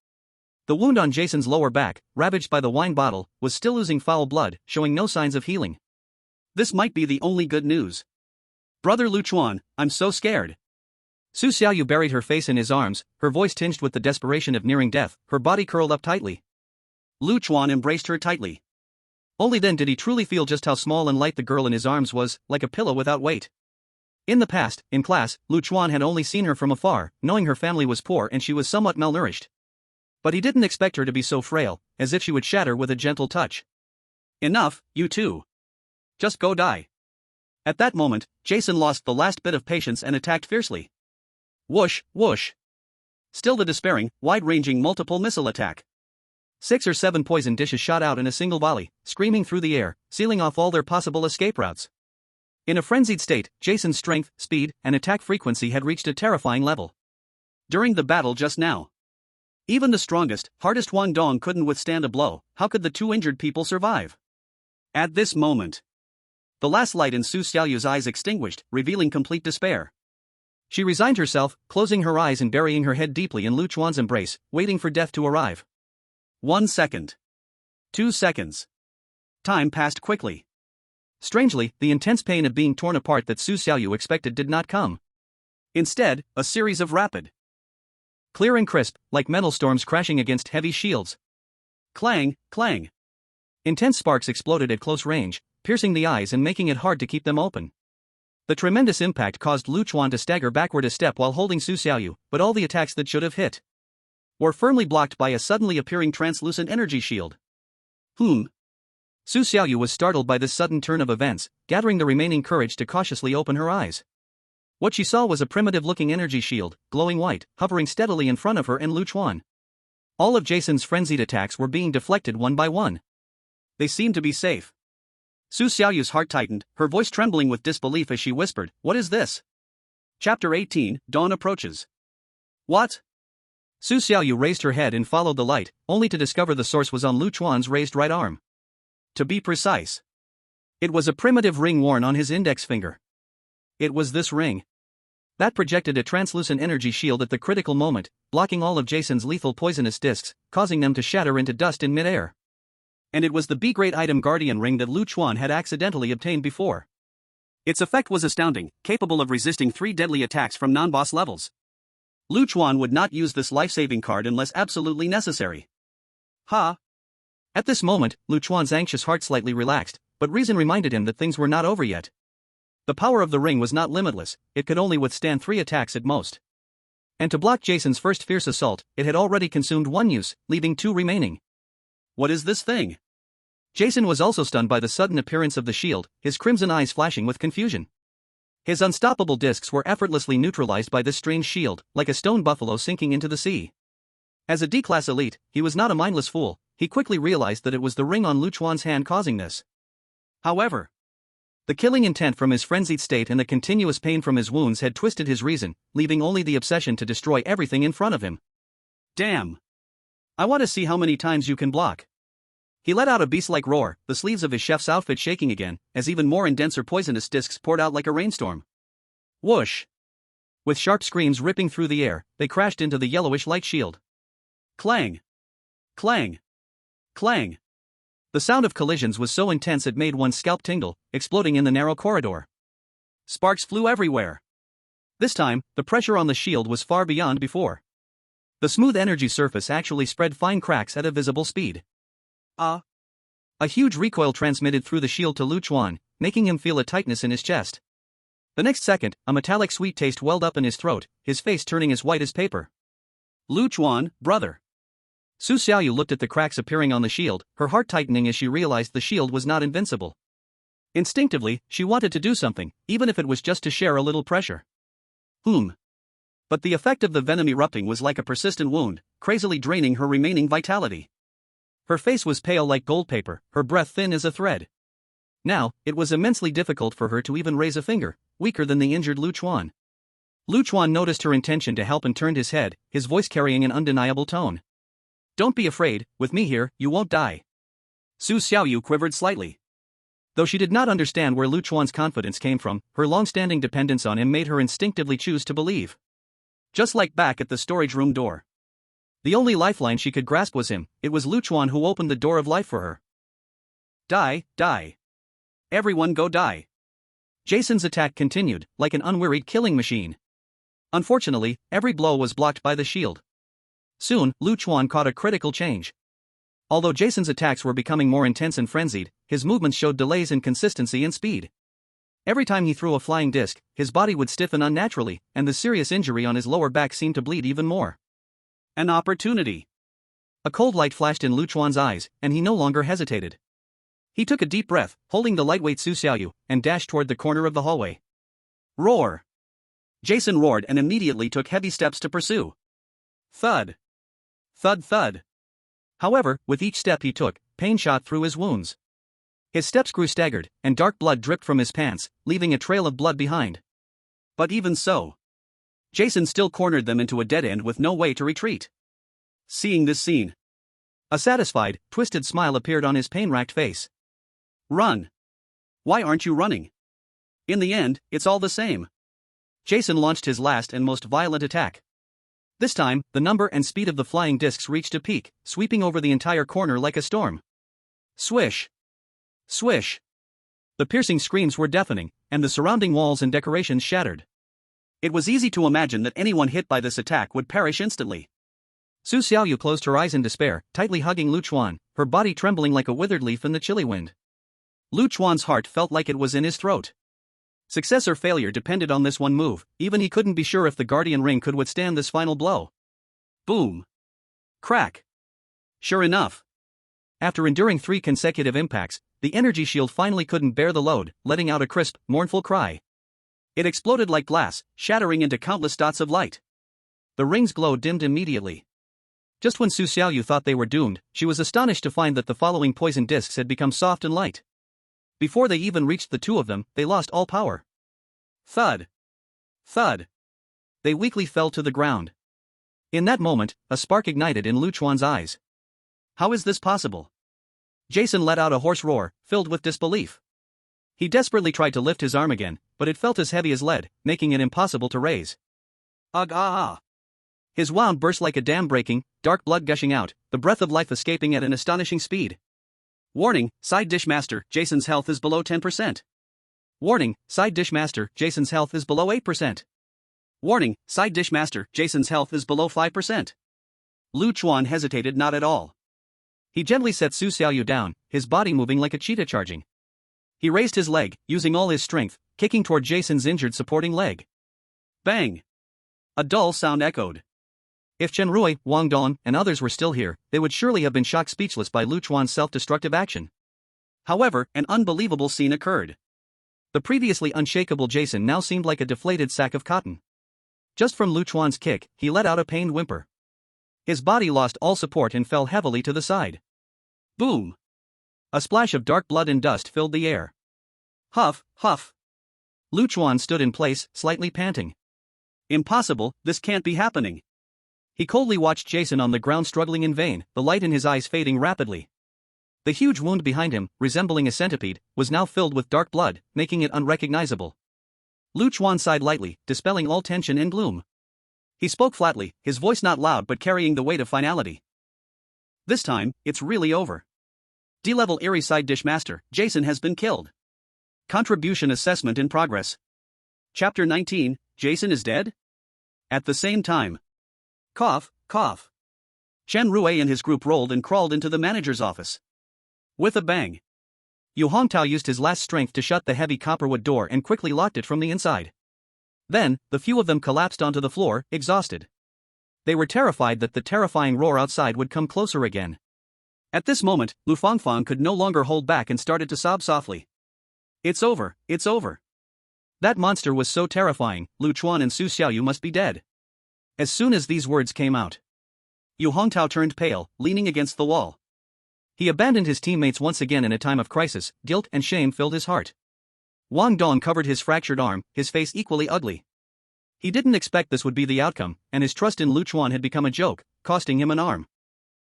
The wound on Jason's lower back, ravaged by the wine bottle, was still oozing foul blood, showing no signs of healing. This might be the only good news. Brother Lu Chuan, I'm so scared. Su Xiaoyu buried her face in his arms, her voice tinged with the desperation of nearing death, her body curled up tightly. Lu Chuan embraced her tightly. Only then did he truly feel just how small and light the girl in his arms was, like a pillow without weight. In the past, in class, Lu Chuan had only seen her from afar, knowing her family was poor and she was somewhat malnourished. But he didn't expect her to be so frail, as if she would shatter with a gentle touch. Enough, you two. Just go die. At that moment, Jason lost the last bit of patience and attacked fiercely. Whoosh, whoosh. Still the despairing, wide-ranging multiple missile attack. 6 or 7 poison dishes shot out in a single volley, screaming through the air, sealing off all their possible escape routes. In a frenzied state, Jason's strength, speed, and attack frequency had reached a terrifying level. During the battle just now, even the strongest, hardest Wang Dong couldn't withstand a blow. How could the two injured people survive? At this moment, the last light in Su Xiaoyu's eyes extinguished, revealing complete despair. She resigned herself, closing her eyes and burying her head deeply in Lu Chuan's embrace, waiting for death to arrive. 1 second. 2 seconds. Time passed quickly. Strangely, the intense pain of being torn apart that Su Xiaoyu expected did not come. Instead, a series of rapid, clear and crisp, like metal storms crashing against heavy shields. Clang, clang. Intense sparks exploded at close range, piercing the eyes and making it hard to keep them open. The tremendous impact caused Lu Chuan to stagger backward a step while holding Su Xiaoyu, but all the attacks that should have hit were firmly blocked by a suddenly appearing translucent energy shield. Su Xiaoyu was startled by this sudden turn of events, gathering the remaining courage to cautiously open her eyes. What she saw was a primitive-looking energy shield, glowing white, hovering steadily in front of her and Lu Chuan. All of Jason's frenzied attacks were being deflected one by one. They seemed to be safe. Su Xiaoyu's heart tightened, her voice trembling with disbelief as she whispered, "What is this?" Chapter 18, Dawn Approaches. What? Su Xiaoyu raised her head and followed the light, only to discover the source was on Lu Chuan's raised right arm. To be precise, it was a primitive ring worn on his index finger. It was this ring that projected a translucent energy shield at the critical moment, blocking all of Jason's lethal poisonous discs, causing them to shatter into dust in midair. And it was the B-grade item Guardian Ring that Lu Chuan had accidentally obtained before. Its effect was astounding, capable of resisting 3 deadly attacks from non-boss levels. Lu Chuan would not use this life-saving card unless absolutely necessary. Ha! At this moment, Lu Chuan's anxious heart slightly relaxed, but reason reminded him that things were not over yet. The power of the ring was not limitless, it could only withstand 3 attacks at most. And to block Jason's first fierce assault, it had already consumed 1 use, leaving 2 remaining. What is this thing? Jason was also stunned by the sudden appearance of the shield, his crimson eyes flashing with confusion. His unstoppable discs were effortlessly neutralized by this strange shield, like a stone buffalo sinking into the sea. As a D-class elite, he was not a mindless fool. He quickly realized that it was the ring on Lu Chuan's hand causing this. However, the killing intent from his frenzied state and the continuous pain from his wounds had twisted his reason, leaving only the obsession to destroy everything in front of him. Damn! I want to see how many times you can block. He let out a beast-like roar, the sleeves of his chef's outfit shaking again, as even more and denser poisonous discs poured out like a rainstorm. Whoosh! With sharp screams ripping through the air, they crashed into the yellowish light shield. Clang! Clang! Clang! The sound of collisions was so intense it made one's scalp tingle, exploding in the narrow corridor. Sparks flew everywhere. This time, the pressure on the shield was far beyond before. The smooth energy surface actually spread fine cracks at a visible speed. A huge recoil transmitted through the shield to Chuan, making him feel a tightness in his chest. The next second, a metallic sweet taste welled up in his throat, his face turning as white as paper. Chuan, brother. Su Xiaoyu looked at the cracks appearing on the shield, her heart tightening as she realized the shield was not invincible. Instinctively, she wanted to do something, even if it was just to share a little pressure. But the effect of the venom erupting was like a persistent wound, crazily draining her remaining vitality. Her face was pale like gold paper, her breath thin as a thread. Now, it was immensely difficult for her to even raise a finger, weaker than the injured Chuan. Chuan noticed her intention to help and turned his head, his voice carrying an undeniable tone. "Don't be afraid, with me here, you won't die." Su Xiaoyu quivered slightly. Though she did not understand where Chuan's confidence came from, her long-standing dependence on him made her instinctively choose to believe. Just like back at the storage room door. The only lifeline she could grasp was him. It was Chuan who opened the door of life for her. Die, die. Everyone go die. Jason's attack continued, like an unwearied killing machine. Unfortunately, every blow was blocked by the shield. Soon, Chuan caught a critical change. Although Jason's attacks were becoming more intense and frenzied, his movements showed delays in consistency and speed. Every time he threw a flying disc, his body would stiffen unnaturally, and the serious injury on his lower back seemed to bleed even more. An opportunity. A cold light flashed in Chuan's eyes, and he no longer hesitated. He took a deep breath, holding the lightweight Su Xiaoyu, and dashed toward the corner of the hallway. Roar! Jason roared and immediately took heavy steps to pursue. Thud! Thud thud! However, with each step he took, pain shot through his wounds. His steps grew staggered, and dark blood dripped from his pants, leaving a trail of blood behind. But even so, Jason still cornered them into a dead end with no way to retreat. Seeing this scene, a satisfied, twisted smile appeared on his pain-racked face. Run! Why aren't you running? In the end, it's all the same. Jason launched his last and most violent attack. This time, the number and speed of the flying discs reached a peak, sweeping over the entire corner like a storm. Swish! Swish! The piercing screams were deafening, and the surrounding walls and decorations shattered. It was easy to imagine that anyone hit by this attack would perish instantly. Su Xiaoyu closed her eyes in despair, tightly hugging Chuan, her body trembling like a withered leaf in the chilly wind. Chuan's heart felt like it was in his throat. Success or failure depended on this one move, even he couldn't be sure if the Guardian Ring could withstand this final blow. Boom! Crack! Sure enough. After enduring 3 consecutive impacts, the energy shield finally couldn't bear the load, letting out a crisp, mournful cry. It exploded like glass, shattering into countless dots of light. The ring's glow dimmed immediately. Just when Su Xiaoyu thought they were doomed, she was astonished to find that the following poison discs had become soft and light. Before they even reached the 2 of them, they lost all power. Thud! Thud! They weakly fell to the ground. In that moment, a spark ignited in Chuan's eyes. How is this possible? Jason let out a hoarse roar, filled with disbelief. He desperately tried to lift his arm again, but it felt as heavy as lead, making it impossible to raise. Ugh ah ah! His wound burst like a dam breaking, dark blood gushing out, the breath of life escaping at an astonishing speed. Warning, side dish master, Jason's health is below 10%. Warning, side dish master, Jason's health is below 8%. Warning, side dish master, Jason's health is below 5%. Chuan hesitated not at all. He gently set Su Xiaoyu down, his body moving like a cheetah charging. He raised his leg, using all his strength, kicking toward Jason's injured supporting leg. Bang! A dull sound echoed. If Chen Rui, Wang Dong, and others were still here, they would surely have been shocked speechless by Chuan's self-destructive action. However, an unbelievable scene occurred. The previously unshakable Jason now seemed like a deflated sack of cotton. Just from Chuan's kick, he let out a pained whimper. His body lost all support and fell heavily to the side. Boom! A splash of dark blood and dust filled the air. Huff, huff. Chuan stood in place, slightly panting. Impossible, this can't be happening. He coldly watched Jason on the ground struggling in vain, the light in his eyes fading rapidly. The huge wound behind him, resembling a centipede, was now filled with dark blood, making it unrecognizable. Lu Chuan sighed lightly, dispelling all tension and gloom. He spoke flatly, his voice not loud but carrying the weight of finality. This time, it's really over. D-level Eerie side dish master, Jason has been killed. Contribution assessment in progress. Chapter 19, Jason is dead? At the same time. Cough, cough. Chen Rui and his group rolled and crawled into the manager's office. With a bang. Yu Hongtao used his last strength to shut the heavy copperwood door and quickly locked it from the inside. Then, the few of them collapsed onto the floor, exhausted. They were terrified that the terrifying roar outside would come closer again. At this moment, Lu Fangfang could no longer hold back and started to sob softly. It's over, it's over. That monster was so terrifying, Lu Chuan and Su Xiaoyu must be dead. As soon as these words came out, Yu Hongtao turned pale, leaning against the wall. He abandoned his teammates once again in a time of crisis. Guilt and shame filled his heart. Wang Dong covered his fractured arm, his face equally ugly. He didn't expect this would be the outcome, and his trust in Lu Chuan had become a joke, costing him an arm.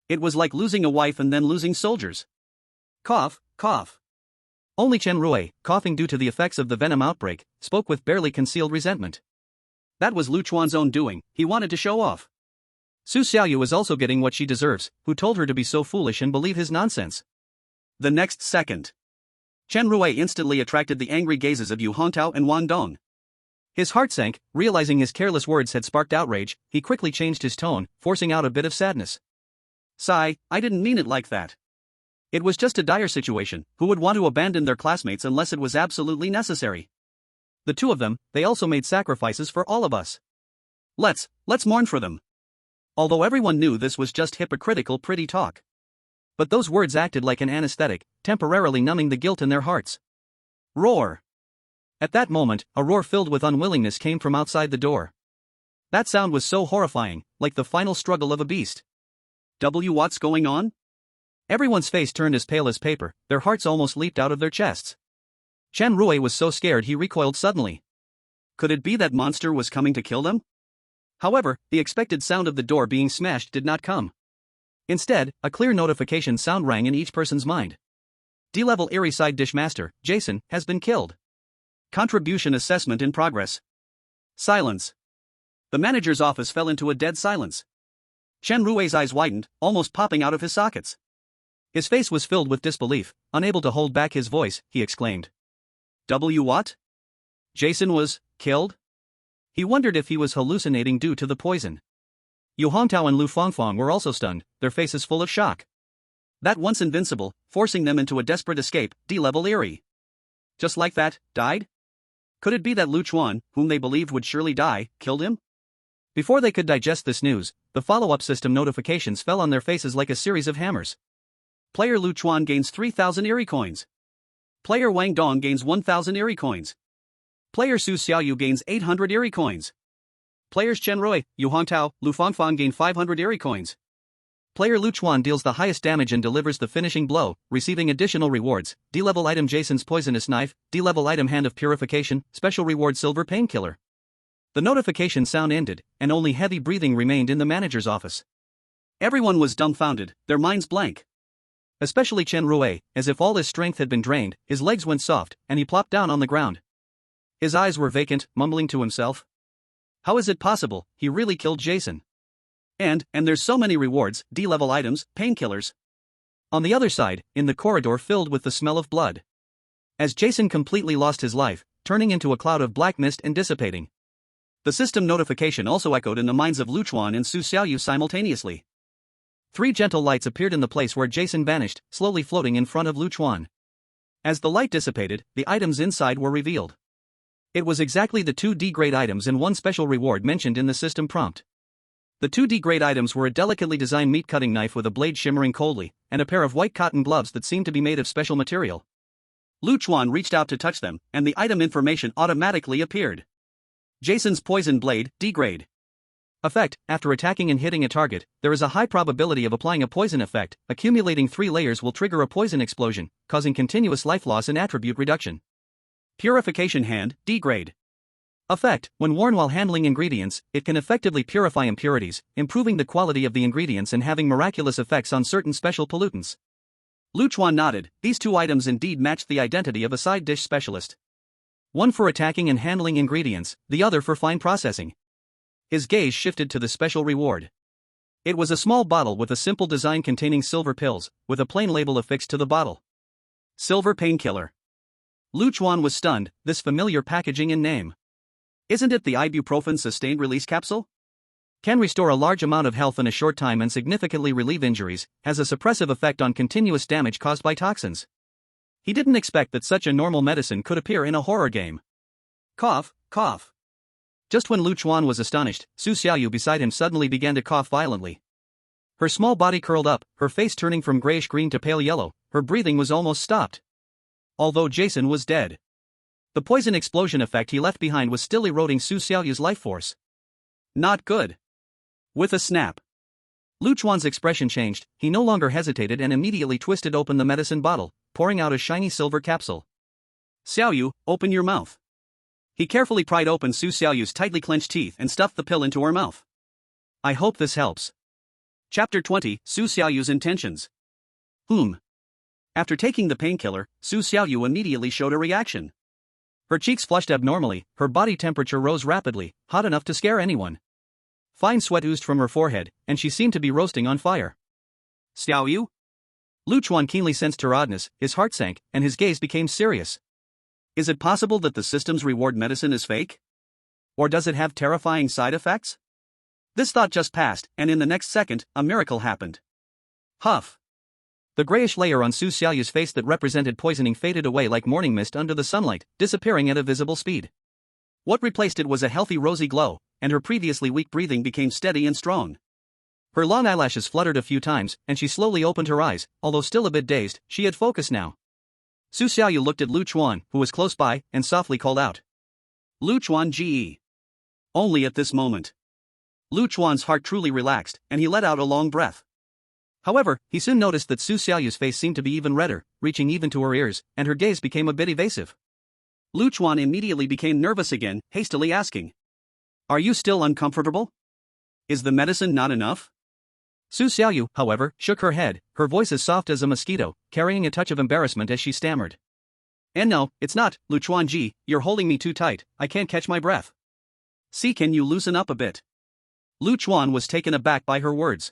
It was like losing a wife and then losing soldiers. Cough, cough. Only Chen Rui, coughing due to the effects of the venom outbreak, spoke with barely concealed resentment. That was Lu Chuan's own doing, he wanted to show off. Su Xiaoyu is also getting what she deserves, who told her to be so foolish and believe his nonsense. The next second, Chen Rui instantly attracted the angry gazes of Yu Hongtao and Wang Dong. His heart sank, realizing his careless words had sparked outrage. He quickly changed his tone, forcing out a bit of sadness. Sigh, I didn't mean it like that. It was just a dire situation. Who would want to abandon their classmates unless it was absolutely necessary? The two of them, they also made sacrifices for all of us. Let's mourn for them. Although everyone knew this was just hypocritical pretty talk. But those words acted like an anesthetic, temporarily numbing the guilt in their hearts. Roar. At that moment, a roar filled with unwillingness came from outside the door. That sound was so horrifying, like the final struggle of a beast. What's going on? Everyone's face turned as pale as paper, their hearts almost leaped out of their chests. Chen Rui was so scared he recoiled suddenly. Could it be that monster was coming to kill them? However, the expected sound of the door being smashed did not come. Instead, a clear notification sound rang in each person's mind. D-level Eerie side dish master, Jason, has been killed. Contribution assessment in progress. Silence. The manager's office fell into a dead silence. Chen Rui's eyes widened, almost popping out of his sockets. His face was filled with disbelief. Unable to hold back his voice, he exclaimed. What? Jason was killed? He wondered if he was hallucinating due to the poison. Yu Hongtao and Lu Fangfang were also stunned, their faces full of shock. That once invincible, forcing them into a desperate escape, D-level Eerie. Just like that, died? Could it be that Lu Chuan, whom they believed would surely die, killed him? Before they could digest this news, the follow-up system notifications fell on their faces like a series of hammers. Player Lu Chuan gains 3,000 Eerie coins. Player Wang Dong gains 1,000 Eerie coins. Player Su Xiaoyu gains 800 Eerie coins. Players Chen Rui, Yu Hongtao, Lu Fangfang gain 500 Eerie coins. Player Lu Chuan deals the highest damage and delivers the finishing blow, receiving additional rewards. D-level item Jason's poisonous knife, D-level item Hand of Purification, special reward Silver Painkiller. The notification sound ended, and only heavy breathing remained in the manager's office. Everyone was dumbfounded, their minds blank. Especially Chen Rui, as if all his strength had been drained, his legs went soft, and he plopped down on the ground. His eyes were vacant, mumbling to himself. How is it possible, he really killed Jason? And there's so many rewards, D-level items, painkillers. On the other side, in the corridor filled with the smell of blood. As Jason completely lost his life, turning into a cloud of black mist and dissipating. The system notification also echoed in the minds of Lu Chuan and Su Xiaoyu simultaneously. 3 gentle lights appeared in the place where Jason vanished, slowly floating in front of Lu Chuan. As the light dissipated, the items inside were revealed. It was exactly the 2 D-grade items and 1 special reward mentioned in the system prompt. The 2 D-grade items were a delicately designed meat-cutting knife with a blade shimmering coldly, and a pair of white cotton gloves that seemed to be made of special material. Lu Chuan reached out to touch them, and the item information automatically appeared. Jason's poison blade, D-grade. Effect: after attacking and hitting a target, there is a high probability of applying a poison effect. Accumulating 3 layers will trigger a poison explosion, causing continuous life loss and attribute reduction. Purification hand, D-grade. Effect: when worn while handling ingredients, it can effectively purify impurities, improving the quality of the ingredients and having miraculous effects on certain special pollutants. Lu Chuan nodded. These 2 items indeed matched the identity of a side dish specialist. One for attacking and handling ingredients, the other for fine processing. His gaze shifted to the special reward. It was a small bottle with a simple design containing silver pills, with a plain label affixed to the bottle. Silver painkiller. Chuan was stunned, this familiar packaging and name. Isn't it the ibuprofen sustained release capsule? Can restore a large amount of health in a short time and significantly relieve injuries, has a suppressive effect on continuous damage caused by toxins. He didn't expect that such a normal medicine could appear in a horror game. Cough, cough. Just when Chuan was astonished, Su Xiaoyu beside him suddenly began to cough violently. Her small body curled up, her face turning from grayish-green to pale yellow, her breathing was almost stopped. Although Jason was dead. The poison explosion effect he left behind was still eroding Su Xiaoyu's life force. Not good. With a snap, Chuan's expression changed, he no longer hesitated and immediately twisted open the medicine bottle, pouring out a shiny silver capsule. Xiaoyu, open your mouth. He carefully pried open Su Xiaoyu's tightly clenched teeth and stuffed the pill into her mouth. I hope this helps. Chapter 20, Su Xiaoyu's intentions. After taking the painkiller, Su Xiaoyu immediately showed a reaction. Her cheeks flushed abnormally, her body temperature rose rapidly, hot enough to scare anyone. Fine sweat oozed from her forehead, and she seemed to be roasting on fire. Xiaoyu? Chuan keenly sensed her oddness, his heart sank, and his gaze became serious. Is it possible that the system's reward medicine is fake? Or does it have terrifying side effects? This thought just passed, and in the next second, a miracle happened. Huff. The grayish layer on Su Xiaoyu's face that represented poisoning faded away like morning mist under the sunlight, disappearing at a visible speed. What replaced it was a healthy rosy glow, and her previously weak breathing became steady and strong. Her long eyelashes fluttered a few times, and she slowly opened her eyes, although still a bit dazed, she had focus now. Su Xiaoyu looked at Chuan, who was close by, and softly called out. Chuan Ge. Only at this moment. Chuan's heart truly relaxed, and he let out a long breath. However, he soon noticed that Su Xiaoyu's face seemed to be even redder, reaching even to her ears, and her gaze became a bit evasive. Chuan immediately became nervous again, hastily asking. Are you still uncomfortable? Is the medicine not enough? Su Xiaoyu, however, shook her head, her voice as soft as a mosquito, carrying a touch of embarrassment as she stammered. And no, it's not, Chuan Ge, you're holding me too tight, I can't catch my breath. See, can you loosen up a bit? Chuan was taken aback by her words.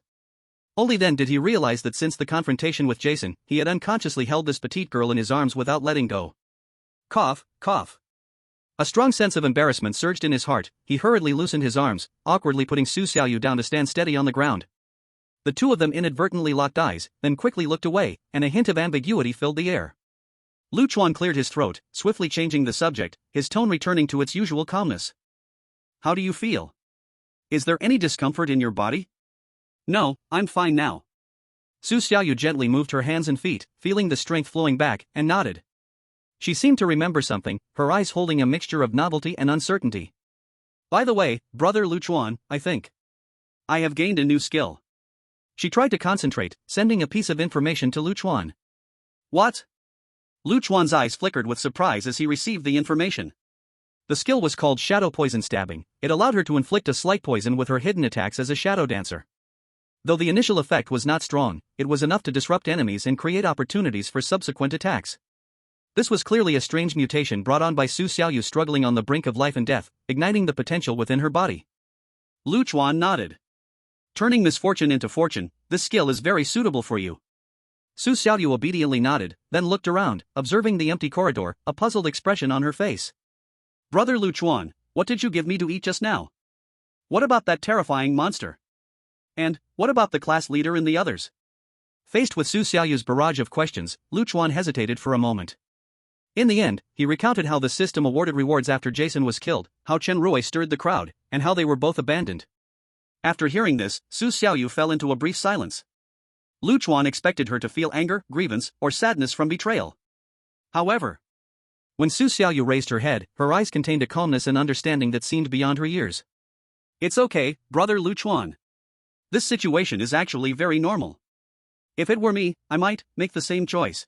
Only then did he realize that since the confrontation with Jason, he had unconsciously held this petite girl in his arms without letting go. Cough, cough. A strong sense of embarrassment surged in his heart, he hurriedly loosened his arms, awkwardly putting Su Xiaoyu down to stand steady on the ground. The two of them inadvertently locked eyes, then quickly looked away, and a hint of ambiguity filled the air. Chuan cleared his throat, swiftly changing the subject, his tone returning to its usual calmness. How do you feel? Is there any discomfort in your body? No, I'm fine now. Su Xiaoyu gently moved her hands and feet, feeling the strength flowing back, and nodded. She seemed to remember something, her eyes holding a mixture of novelty and uncertainty. By the way, brother Chuan, I think I have gained a new skill. She tried to concentrate, sending a piece of information to Chuan. What? Chuan's eyes flickered with surprise as he received the information. The skill was called Shadow Poison Stabbing. It allowed her to inflict a slight poison with her hidden attacks as a shadow dancer. Though the initial effect was not strong, it was enough to disrupt enemies and create opportunities for subsequent attacks. This was clearly a strange mutation brought on by Su Xiaoyu struggling on the brink of life and death, igniting the potential within her body. Chuan nodded. Turning misfortune into fortune, this skill is very suitable for you. Su Xiaoyu obediently nodded, then looked around, observing the empty corridor, a puzzled expression on her face. Brother Chuan, what did you give me to eat just now? What about that terrifying monster? And, what about the class leader and the others? Faced with Su Xiaoyu's barrage of questions, Chuan hesitated for a moment. In the end, he recounted how the system awarded rewards after Jason was killed, how Chen Rui stirred the crowd, and how they were both abandoned. After hearing this, Su Xiaoyu fell into a brief silence. Chuan expected her to feel anger, grievance, or sadness from betrayal. However, when Su Xiaoyu raised her head, her eyes contained a calmness and understanding that seemed beyond her years. It's okay, brother Chuan. This situation is actually very normal. If it were me, I might make the same choice.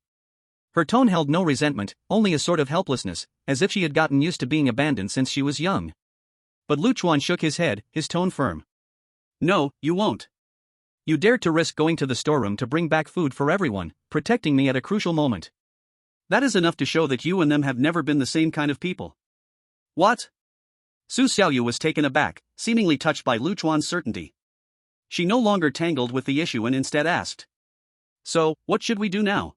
Her tone held no resentment, only a sort of helplessness, as if she had gotten used to being abandoned since she was young. But Chuan shook his head, his tone firm. No, you won't. You dared to risk going to the storeroom to bring back food for everyone, protecting me at a crucial moment. That is enough to show that you and them have never been the same kind of people. What? Su Xiaoyu was taken aback, seemingly touched by Lu Chuan's certainty. She no longer tangled with the issue and instead asked. So, what should we do now?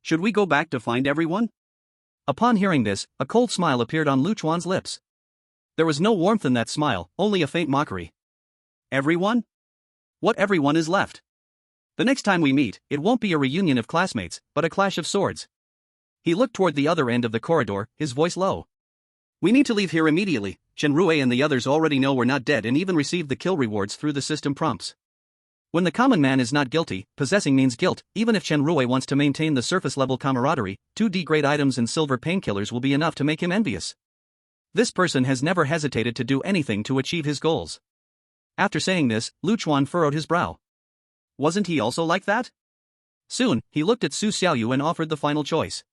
Should we go back to find everyone? Upon hearing this, a cold smile appeared on Lu Chuan's lips. There was no warmth in that smile, only a faint mockery. Everyone? What everyone is left? The next time we meet, it won't be a reunion of classmates, but a clash of swords. He looked toward the other end of the corridor, his voice low. We need to leave here immediately. Chen Rui and the others already know we're not dead and even received the kill rewards through the system prompts. When the common man is not guilty, possessing means guilt. Even if Chen Rui wants to maintain the surface-level camaraderie, 2D grade items and silver painkillers will be enough to make him envious. This person has never hesitated to do anything to achieve his goals. After saying this, Lu Chuan furrowed his brow. Wasn't he also like that? Soon, he looked at Su Xiaoyu and offered the final choice.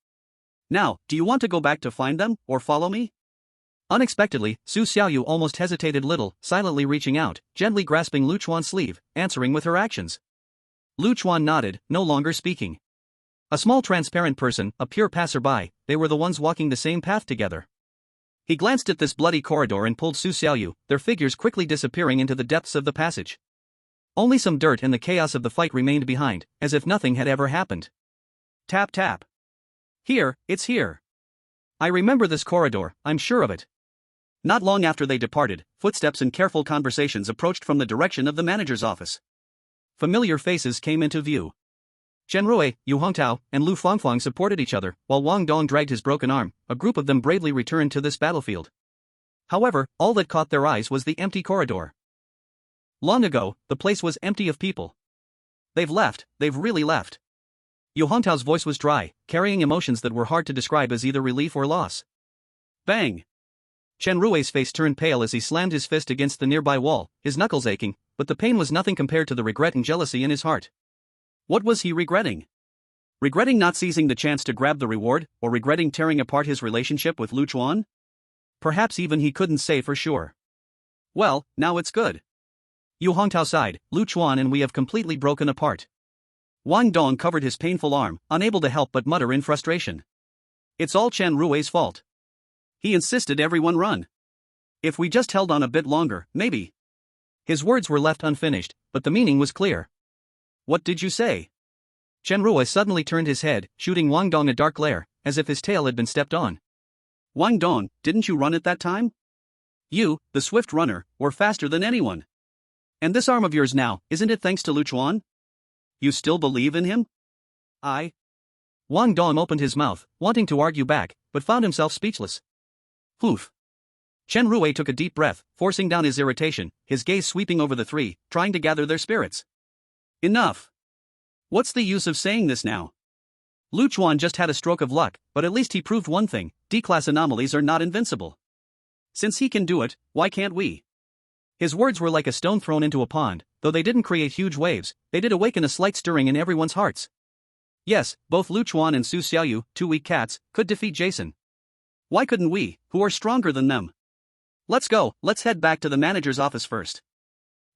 Now, do you want to go back to find them, or follow me? Unexpectedly, Su Xiaoyu almost hesitated little, silently reaching out, gently grasping Lu Chuan's sleeve, answering with her actions. Lu Chuan nodded, no longer speaking. A small transparent person, a pure passerby, they were the ones walking the same path together. He glanced at this bloody corridor and pulled Su Xiaoyu, their figures quickly disappearing into the depths of the passage. Only some dirt and the chaos of the fight remained behind, as if nothing had ever happened. Tap tap. Here, it's here. I remember this corridor, I'm sure of it. Not long after they departed, footsteps and careful conversations approached from the direction of the manager's office. Familiar faces came into view. Chen Rui, Yu Hongtao, and Lu Fangfang supported each other, while Wang Dong dragged his broken arm. A group of them bravely returned to this battlefield. However, all that caught their eyes was the empty corridor. Long ago, the place was empty of people. They've left, they've really left. Yu Hongtao's voice was dry, carrying emotions that were hard to describe as either relief or loss. Bang! Chen Rui's face turned pale as he slammed his fist against the nearby wall, his knuckles aching, but the pain was nothing compared to the regret and jealousy in his heart. What was he regretting? Regretting not seizing the chance to grab the reward, or regretting tearing apart his relationship with Lu Chuan? Perhaps even he couldn't say for sure. Well, now it's good. Yu Hongtao sighed, Lu Chuan and we have completely broken apart. Wang Dong covered his painful arm, unable to help but mutter in frustration. It's all Chen Rui's fault. He insisted everyone run. If we just held on a bit longer, maybe. His words were left unfinished, but the meaning was clear. What did you say? Chen Rui suddenly turned his head, shooting Wang Dong a dark glare, as if his tail had been stepped on. Wang Dong, didn't you run at that time? You, the swift runner, were faster than anyone. And this arm of yours now, isn't it thanks to Lu Chuan? You still believe in him? Wang Dong opened his mouth, wanting to argue back, but found himself speechless. Poof. Chen Rui took a deep breath, forcing down his irritation, his gaze sweeping over the three, trying to gather their spirits. Enough. What's the use of saying this now? Lu Chuan just had a stroke of luck, but at least he proved one thing, D-class anomalies are not invincible. Since he can do it, why can't we? His words were like a stone thrown into a pond, though they didn't create huge waves, they did awaken a slight stirring in everyone's hearts. Yes, both Lu Chuan and Su Xiaoyu, two weak cats, could defeat Jason. Why couldn't we, who are stronger than them? Let's go, let's head back to the manager's office first.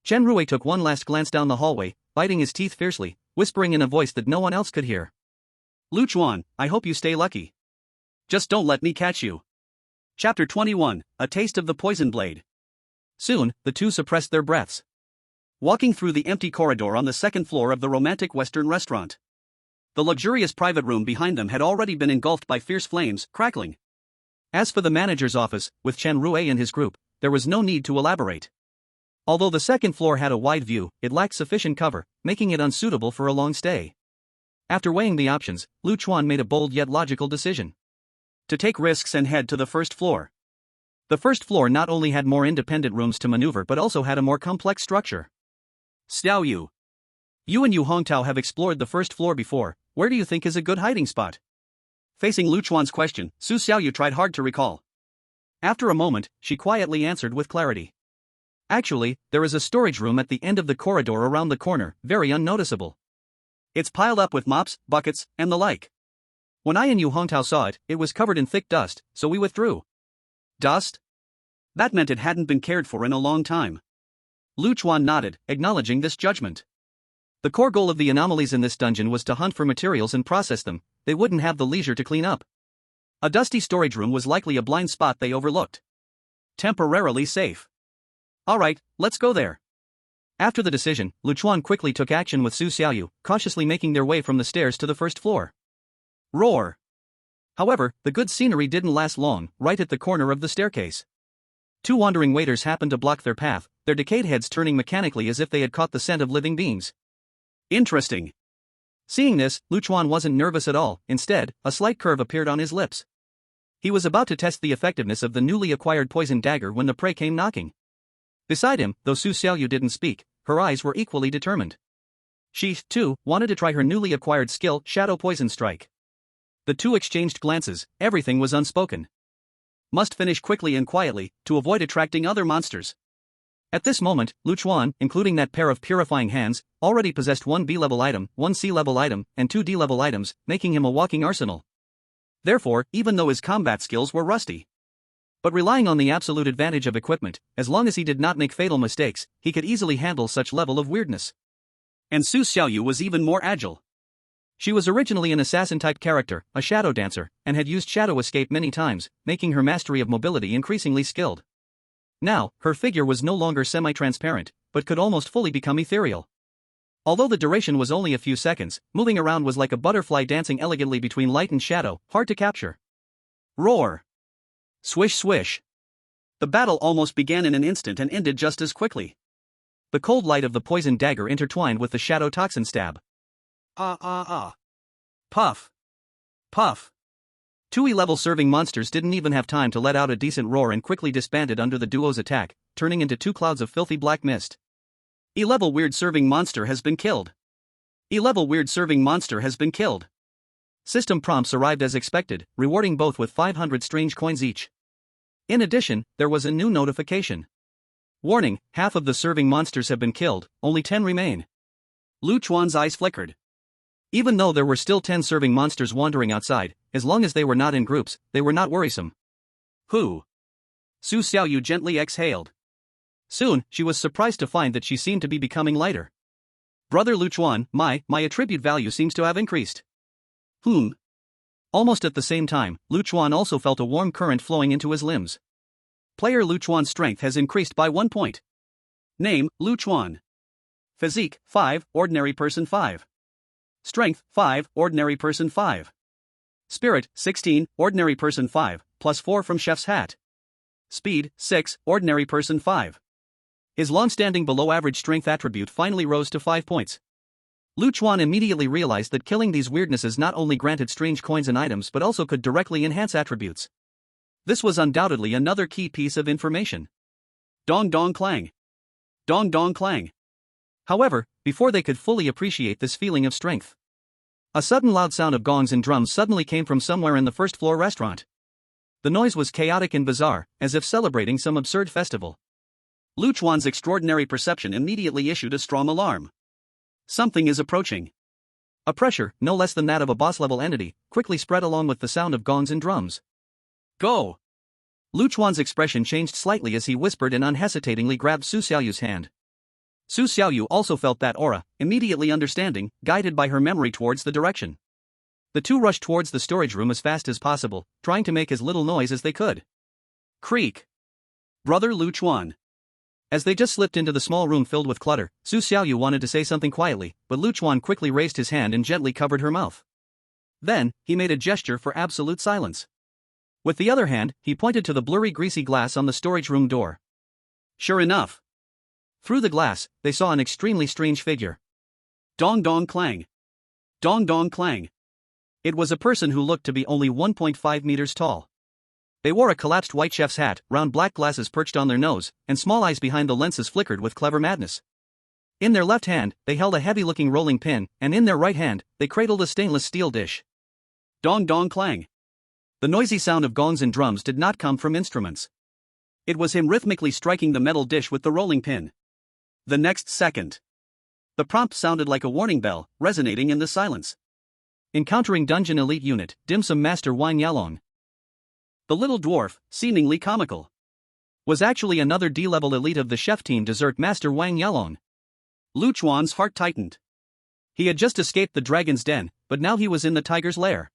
Chen Rui took one last glance down the hallway, biting his teeth fiercely, whispering in a voice that no one else could hear. Lu Chuan, I hope you stay lucky. Just don't let me catch you. Chapter 21, A Taste of the Poison Blade. Soon, the two suppressed their breaths. Walking through the empty corridor on the second floor of the romantic Western restaurant. The luxurious private room behind them had already been engulfed by fierce flames, crackling. As for the manager's office, with Chen Rui and his group, there was no need to elaborate. Although the second floor had a wide view, it lacked sufficient cover, making it unsuitable for a long stay. After weighing the options, Lu Chuan made a bold yet logical decision. To take risks and head to the first floor. The first floor not only had more independent rooms to maneuver but also had a more complex structure. Xiaoyu. You and Yu Hongtao have explored the first floor before, where do you think is a good hiding spot? Facing Lu Chuan's question, Su Xiaoyu tried hard to recall. After a moment, she quietly answered with clarity. Actually, there is a storage room at the end of the corridor around the corner, very unnoticeable. It's piled up with mops, buckets, and the like. When I and Yu Hongtao saw it, it was covered in thick dust, so we withdrew. Dust? That meant it hadn't been cared for in a long time. Lu Chuan nodded, acknowledging this judgment. The core goal of the anomalies in this dungeon was to hunt for materials and process them, they wouldn't have the leisure to clean up. A dusty storage room was likely a blind spot they overlooked. temporarily safe. Alright, let's go there. After the decision, Chuan quickly took action with Su Xiaoyu, cautiously making their way from the stairs to the first floor. Roar. However, the good scenery didn't last long. Right at the corner of the staircase, two wandering waiters happened to block their path, their decayed heads turning mechanically as if they had caught the scent of living beings. Interesting. Seeing this, Chuan wasn't nervous at all. Instead, a slight curve appeared on his lips. He was about to test the effectiveness of the newly acquired poison dagger when the prey came knocking. Beside him, though Su Xiaoyu didn't speak, her eyes were equally determined. She, too, wanted to try her newly acquired skill, Shadow Poison Strike. The two exchanged glances. Everything was unspoken. Must finish quickly and quietly, to avoid attracting other monsters. At this moment, Chuan, including that pair of purifying hands, already possessed 1 B-level item, 1 C-level item, and 2 D-level items, making him a walking arsenal. Therefore, even though his combat skills were rusty, but relying on the absolute advantage of equipment, as long as he did not make fatal mistakes, he could easily handle such level of weirdness. And Su Xiaoyu was even more agile. She was originally an assassin-type character, a shadow dancer, and had used shadow escape many times, making her mastery of mobility increasingly skilled. Now, her figure was no longer semi-transparent, but could almost fully become ethereal. Although the duration was only a few seconds, moving around was like a butterfly dancing elegantly between light and shadow, hard to capture. Roar. Swish swish. The battle almost began in an instant and ended just as quickly. The cold light of the poison dagger intertwined with the shadow toxin stab. Puff. Puff. 2 E-level serving monsters didn't even have time to let out a decent roar and quickly disbanded under the duo's attack, turning into 2 clouds of filthy black mist. E-level weird serving monster has been killed. E-level weird serving monster has been killed. System prompts arrived as expected, rewarding both with 500 strange coins each. In addition, there was a new notification. Warning, half of the serving monsters have been killed, only 10 remain. Chuan's eyes flickered. Even though there were still 10 serving monsters wandering outside, as long as they were not in groups, they were not worrisome. Who? Su Xiaoyu gently exhaled. Soon, she was surprised to find that she seemed to be becoming lighter. Brother Chuan, my attribute value seems to have increased. Almost at the same time, Chuan also felt a warm current flowing into his limbs. Player Chuan's strength has increased by 1 point. Name, Chuan. Physique, 5, ordinary person 5. Strength, 5, ordinary person 5. Spirit, 16, ordinary person 5, plus 4 from chef's hat. Speed, 6, ordinary person 5. His long-standing below-average strength attribute finally rose to 5 points. Chuan immediately realized that killing these weirdnesses not only granted strange coins and items but also could directly enhance attributes. This was undoubtedly another key piece of information. Dong dong clang. Dong dong clang. However, before they could fully appreciate this feeling of strength, a sudden loud sound of gongs and drums suddenly came from somewhere in the first-floor restaurant. The noise was chaotic and bizarre, as if celebrating some absurd festival. Chuan's extraordinary perception immediately issued a strong alarm. Something is approaching. A pressure, no less than that of a boss-level entity, quickly spread along with the sound of gongs and drums. Go! Chuan's expression changed slightly as he whispered and unhesitatingly grabbed Su Xiaoyu's hand. Su Xiaoyu also felt that aura, immediately understanding, guided by her memory towards the direction. The two rushed towards the storage room as fast as possible, trying to make as little noise as they could. Creak! Brother Chuan. As they just slipped into the small room filled with clutter, Su Xiaoyu wanted to say something quietly, but Chuan quickly raised his hand and gently covered her mouth. Then, he made a gesture for absolute silence. With the other hand, he pointed to the blurry greasy glass on the storage room door. Sure enough. Through the glass, they saw an extremely strange figure. Dong dong clang. Dong dong clang. It was a person who looked to be only 1.5 meters tall. They wore a collapsed white chef's hat, round black glasses perched on their nose, and small eyes behind the lenses flickered with clever madness. In their left hand, they held a heavy-looking rolling pin, and in their right hand, they cradled a stainless steel dish. Dong dong clang. The noisy sound of gongs and drums did not come from instruments. It was him rhythmically striking the metal dish with the rolling pin. The next second, the prompt sounded like a warning bell, resonating in the silence. Encountering Dungeon Elite Unit, Dim Sum Master Wang Yalong. The little dwarf, seemingly comical, was actually another D-level elite of the chef team Dessert Master Wang Yalong. Chuan's heart tightened. He had just escaped the dragon's den, but now he was in the tiger's lair.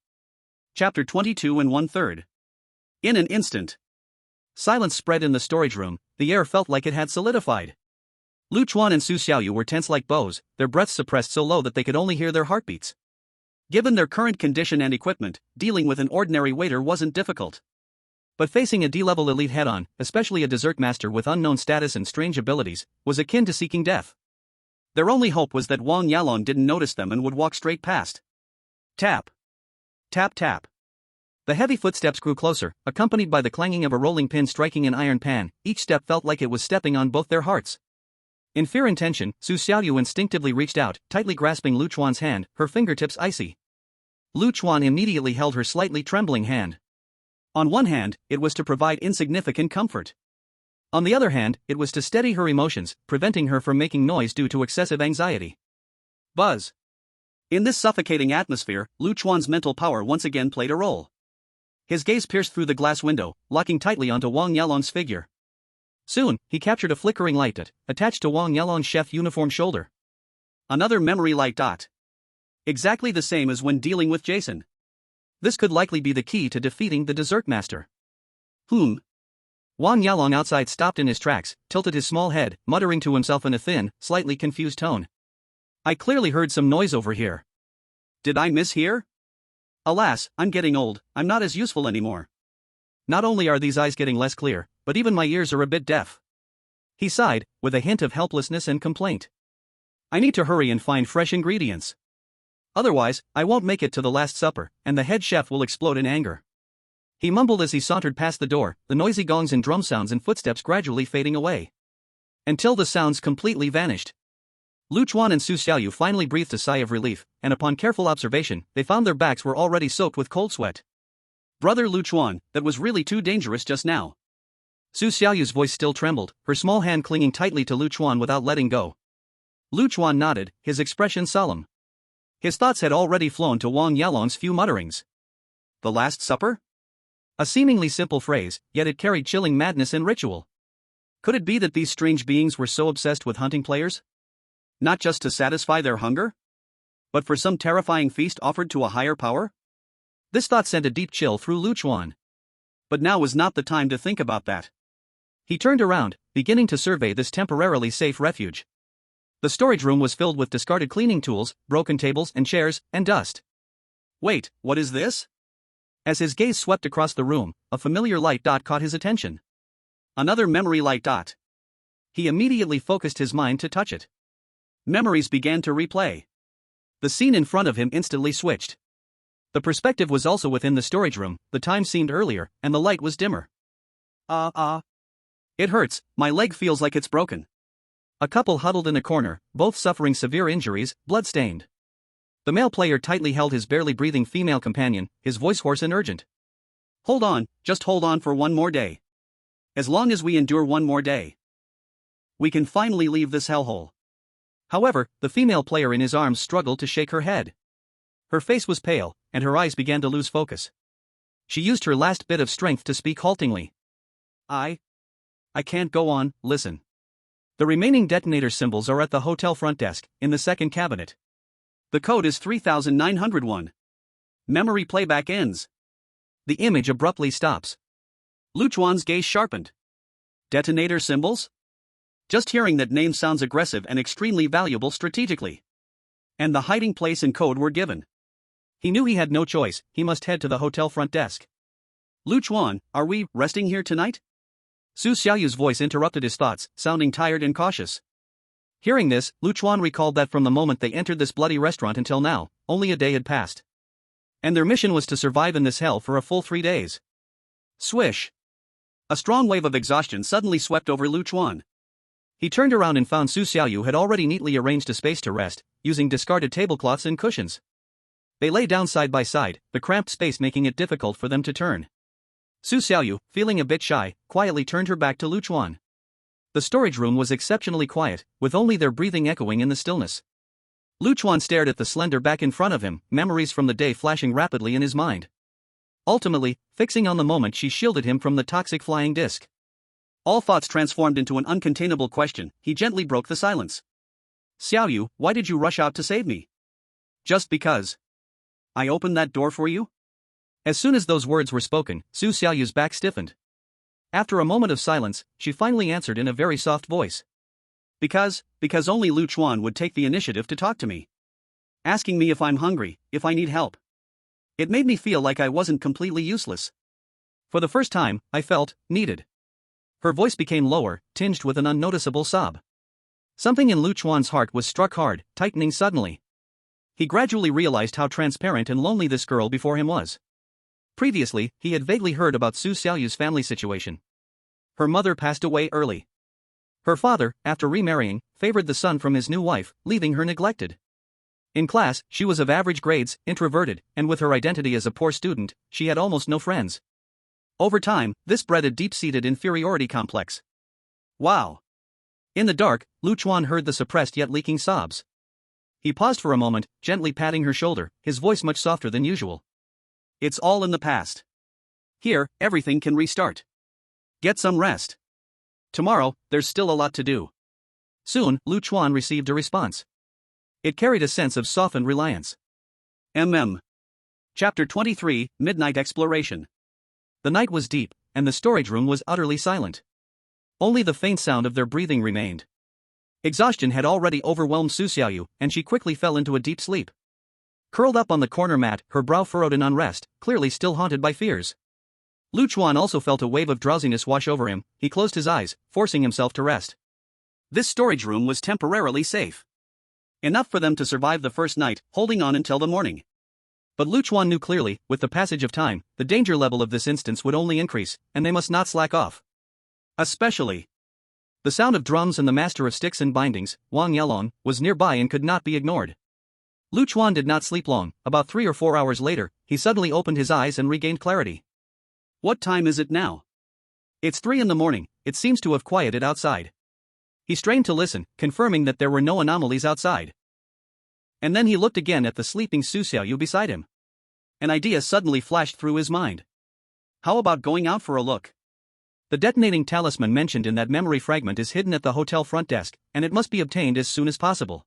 Chapter 22 1/3. In an instant. Silence spread in the storage room, the air felt like it had solidified. Lu Chuan and Su Xiaoyu were tense like bows, their breaths suppressed so low that they could only hear their heartbeats. Given their current condition and equipment, dealing with an ordinary waiter wasn't difficult. But facing a D-level elite head-on, especially a dessert master with unknown status and strange abilities, was akin to seeking death. Their only hope was that Wang Yalong didn't notice them and would walk straight past. Tap. Tap tap. The heavy footsteps grew closer, accompanied by the clanging of a rolling pin striking an iron pan. Each step felt like it was stepping on both their hearts. In fear and tension, Su Xiaoyu instinctively reached out, tightly grasping Lu Chuan's hand, her fingertips icy. Lu Chuan immediately held her slightly trembling hand. On one hand, it was to provide insignificant comfort. On the other hand, it was to steady her emotions, preventing her from making noise due to excessive anxiety. Buzz. In this suffocating atmosphere, Lu Chuan's mental power once again played a role. His gaze pierced through the glass window, locking tightly onto Wang Yalong's figure. Soon, he captured a flickering light dot, attached to Wang Yalong's chef uniform shoulder. Another memory light dot. Exactly the same as when dealing with Jason. This could likely be the key to defeating the dessert master. Wang Yalong outside stopped in his tracks, tilted his small head, muttering to himself in a thin, slightly confused tone. I clearly heard some noise over here. Did I mishear? Alas, I'm getting old, I'm not as useful anymore. Not only are these eyes getting less clear, but even my ears are a bit deaf. He sighed, with a hint of helplessness and complaint. I need to hurry and find fresh ingredients. Otherwise, I won't make it to the Last Supper, and the head chef will explode in anger. He mumbled as he sauntered past the door, the noisy gongs and drum sounds and footsteps gradually fading away. Until the sounds completely vanished. Lu Chuan and Su Xiaoyu finally breathed a sigh of relief, and upon careful observation, they found their backs were already soaked with cold sweat. Brother Lu Chuan, that was really too dangerous just now. Su Xiaoyu's voice still trembled, her small hand clinging tightly to Lu Chuan without letting go. Lu Chuan nodded, his expression solemn. His thoughts had already flown to Wang Yalong's few mutterings. The Last Supper? A seemingly simple phrase, yet it carried chilling madness and ritual. Could it be that these strange beings were so obsessed with hunting players? Not just to satisfy their hunger? But for some terrifying feast offered to a higher power? This thought sent a deep chill through Lu Chuan. But now was not the time to think about that. He turned around, beginning to survey this temporarily safe refuge. The storage room was filled with discarded cleaning tools, broken tables and chairs, and dust. Wait, what is this? As his gaze swept across the room, a familiar light dot caught his attention. Another memory light dot. He immediately focused his mind to touch it. Memories began to replay. The scene in front of him instantly switched. The perspective was also within the storage room, the time seemed earlier, and the light was dimmer. It hurts, my leg feels like it's broken. A couple huddled in a corner, both suffering severe injuries, blood-stained. The male player tightly held his barely breathing female companion, his voice hoarse and urgent. Hold on, just hold on for one more day. As long as we endure one more day, we can finally leave this hellhole. However, the female player in his arms struggled to shake her head. Her face was pale, and her eyes began to lose focus. She used her last bit of strength to speak haltingly. I can't go on, listen. The remaining detonator symbols are at the hotel front desk, in the second cabinet. The code is 3901. Memory playback ends. The image abruptly stops. Lu Chuan's gaze sharpened. Detonator symbols? Just hearing that name sounds aggressive and extremely valuable strategically. And the hiding place and code were given. He knew he had no choice, he must head to the hotel front desk. Lu Chuan, are we resting here tonight? Su Xiaoyu's voice interrupted his thoughts, sounding tired and cautious. Hearing this, Lu Chuan recalled that from the moment they entered this bloody restaurant until now, only a day had passed. And their mission was to survive in this hell for a full 3 days. Swish! A strong wave of exhaustion suddenly swept over Lu Chuan. He turned around and found Su Xiaoyu had already neatly arranged a space to rest, using discarded tablecloths and cushions. They lay down side by side, the cramped space making it difficult for them to turn. Su Xiaoyu, feeling a bit shy, quietly turned her back to Lu Chuan. The storage room was exceptionally quiet, with only their breathing echoing in the stillness. Lu Chuan stared at the slender back in front of him, memories from the day flashing rapidly in his mind. Ultimately, fixing on the moment she shielded him from the toxic flying disc. All thoughts transformed into an uncontainable question, he gently broke the silence. Xiaoyu, why did you rush out to save me? Just because I opened that door for you? As soon as those words were spoken, Su Xiaoyu's back stiffened. After a moment of silence, she finally answered in a very soft voice. Because only Lu Chuan would take the initiative to talk to me. Asking me if I'm hungry, if I need help. It made me feel like I wasn't completely useless. For the first time, I felt needed. Her voice became lower, tinged with an unnoticeable sob. Something in Lu Chuan's heart was struck hard, tightening suddenly. He gradually realized how transparent and lonely this girl before him was. Previously, he had vaguely heard about Su Xiaoyu's family situation. Her mother passed away early. Her father, after remarrying, favored the son from his new wife, leaving her neglected. In class, she was of average grades, introverted, and with her identity as a poor student, she had almost no friends. Over time, this bred a deep-seated inferiority complex. Wow. In the dark, Lu Chuan heard the suppressed yet leaking sobs. He paused for a moment, gently patting her shoulder, his voice much softer than usual. It's all in the past. Here, everything can restart. Get some rest. Tomorrow, there's still a lot to do. Soon, Lu Chuan received a response. It carried a sense of softened reliance. Chapter 23, Midnight Exploration. The night was deep, and the storage room was utterly silent. Only the faint sound of their breathing remained. Exhaustion had already overwhelmed Su Xiaoyu, and she quickly fell into a deep sleep. Curled up on the corner mat, her brow furrowed in unrest, clearly still haunted by fears. Lu Chuan also felt a wave of drowsiness wash over him. He closed his eyes, forcing himself to rest. This storage room was temporarily safe. Enough for them to survive the first night, holding on until the morning. But Lu Chuan knew clearly, with the passage of time, the danger level of this instance would only increase, and they must not slack off. Especially. The sound of drums and the master of sticks and bindings, Wang Yelong, was nearby and could not be ignored. Lu Chuan did not sleep long. About 3 or 4 hours later, he suddenly opened his eyes and regained clarity. What time is it now? It's 3 in the morning, it seems to have quieted outside. He strained to listen, confirming that there were no anomalies outside. And then he looked again at the sleeping Su Xiaoyu beside him. An idea suddenly flashed through his mind. How about going out for a look? The detonating talisman mentioned in that memory fragment is hidden at the hotel front desk, and it must be obtained as soon as possible.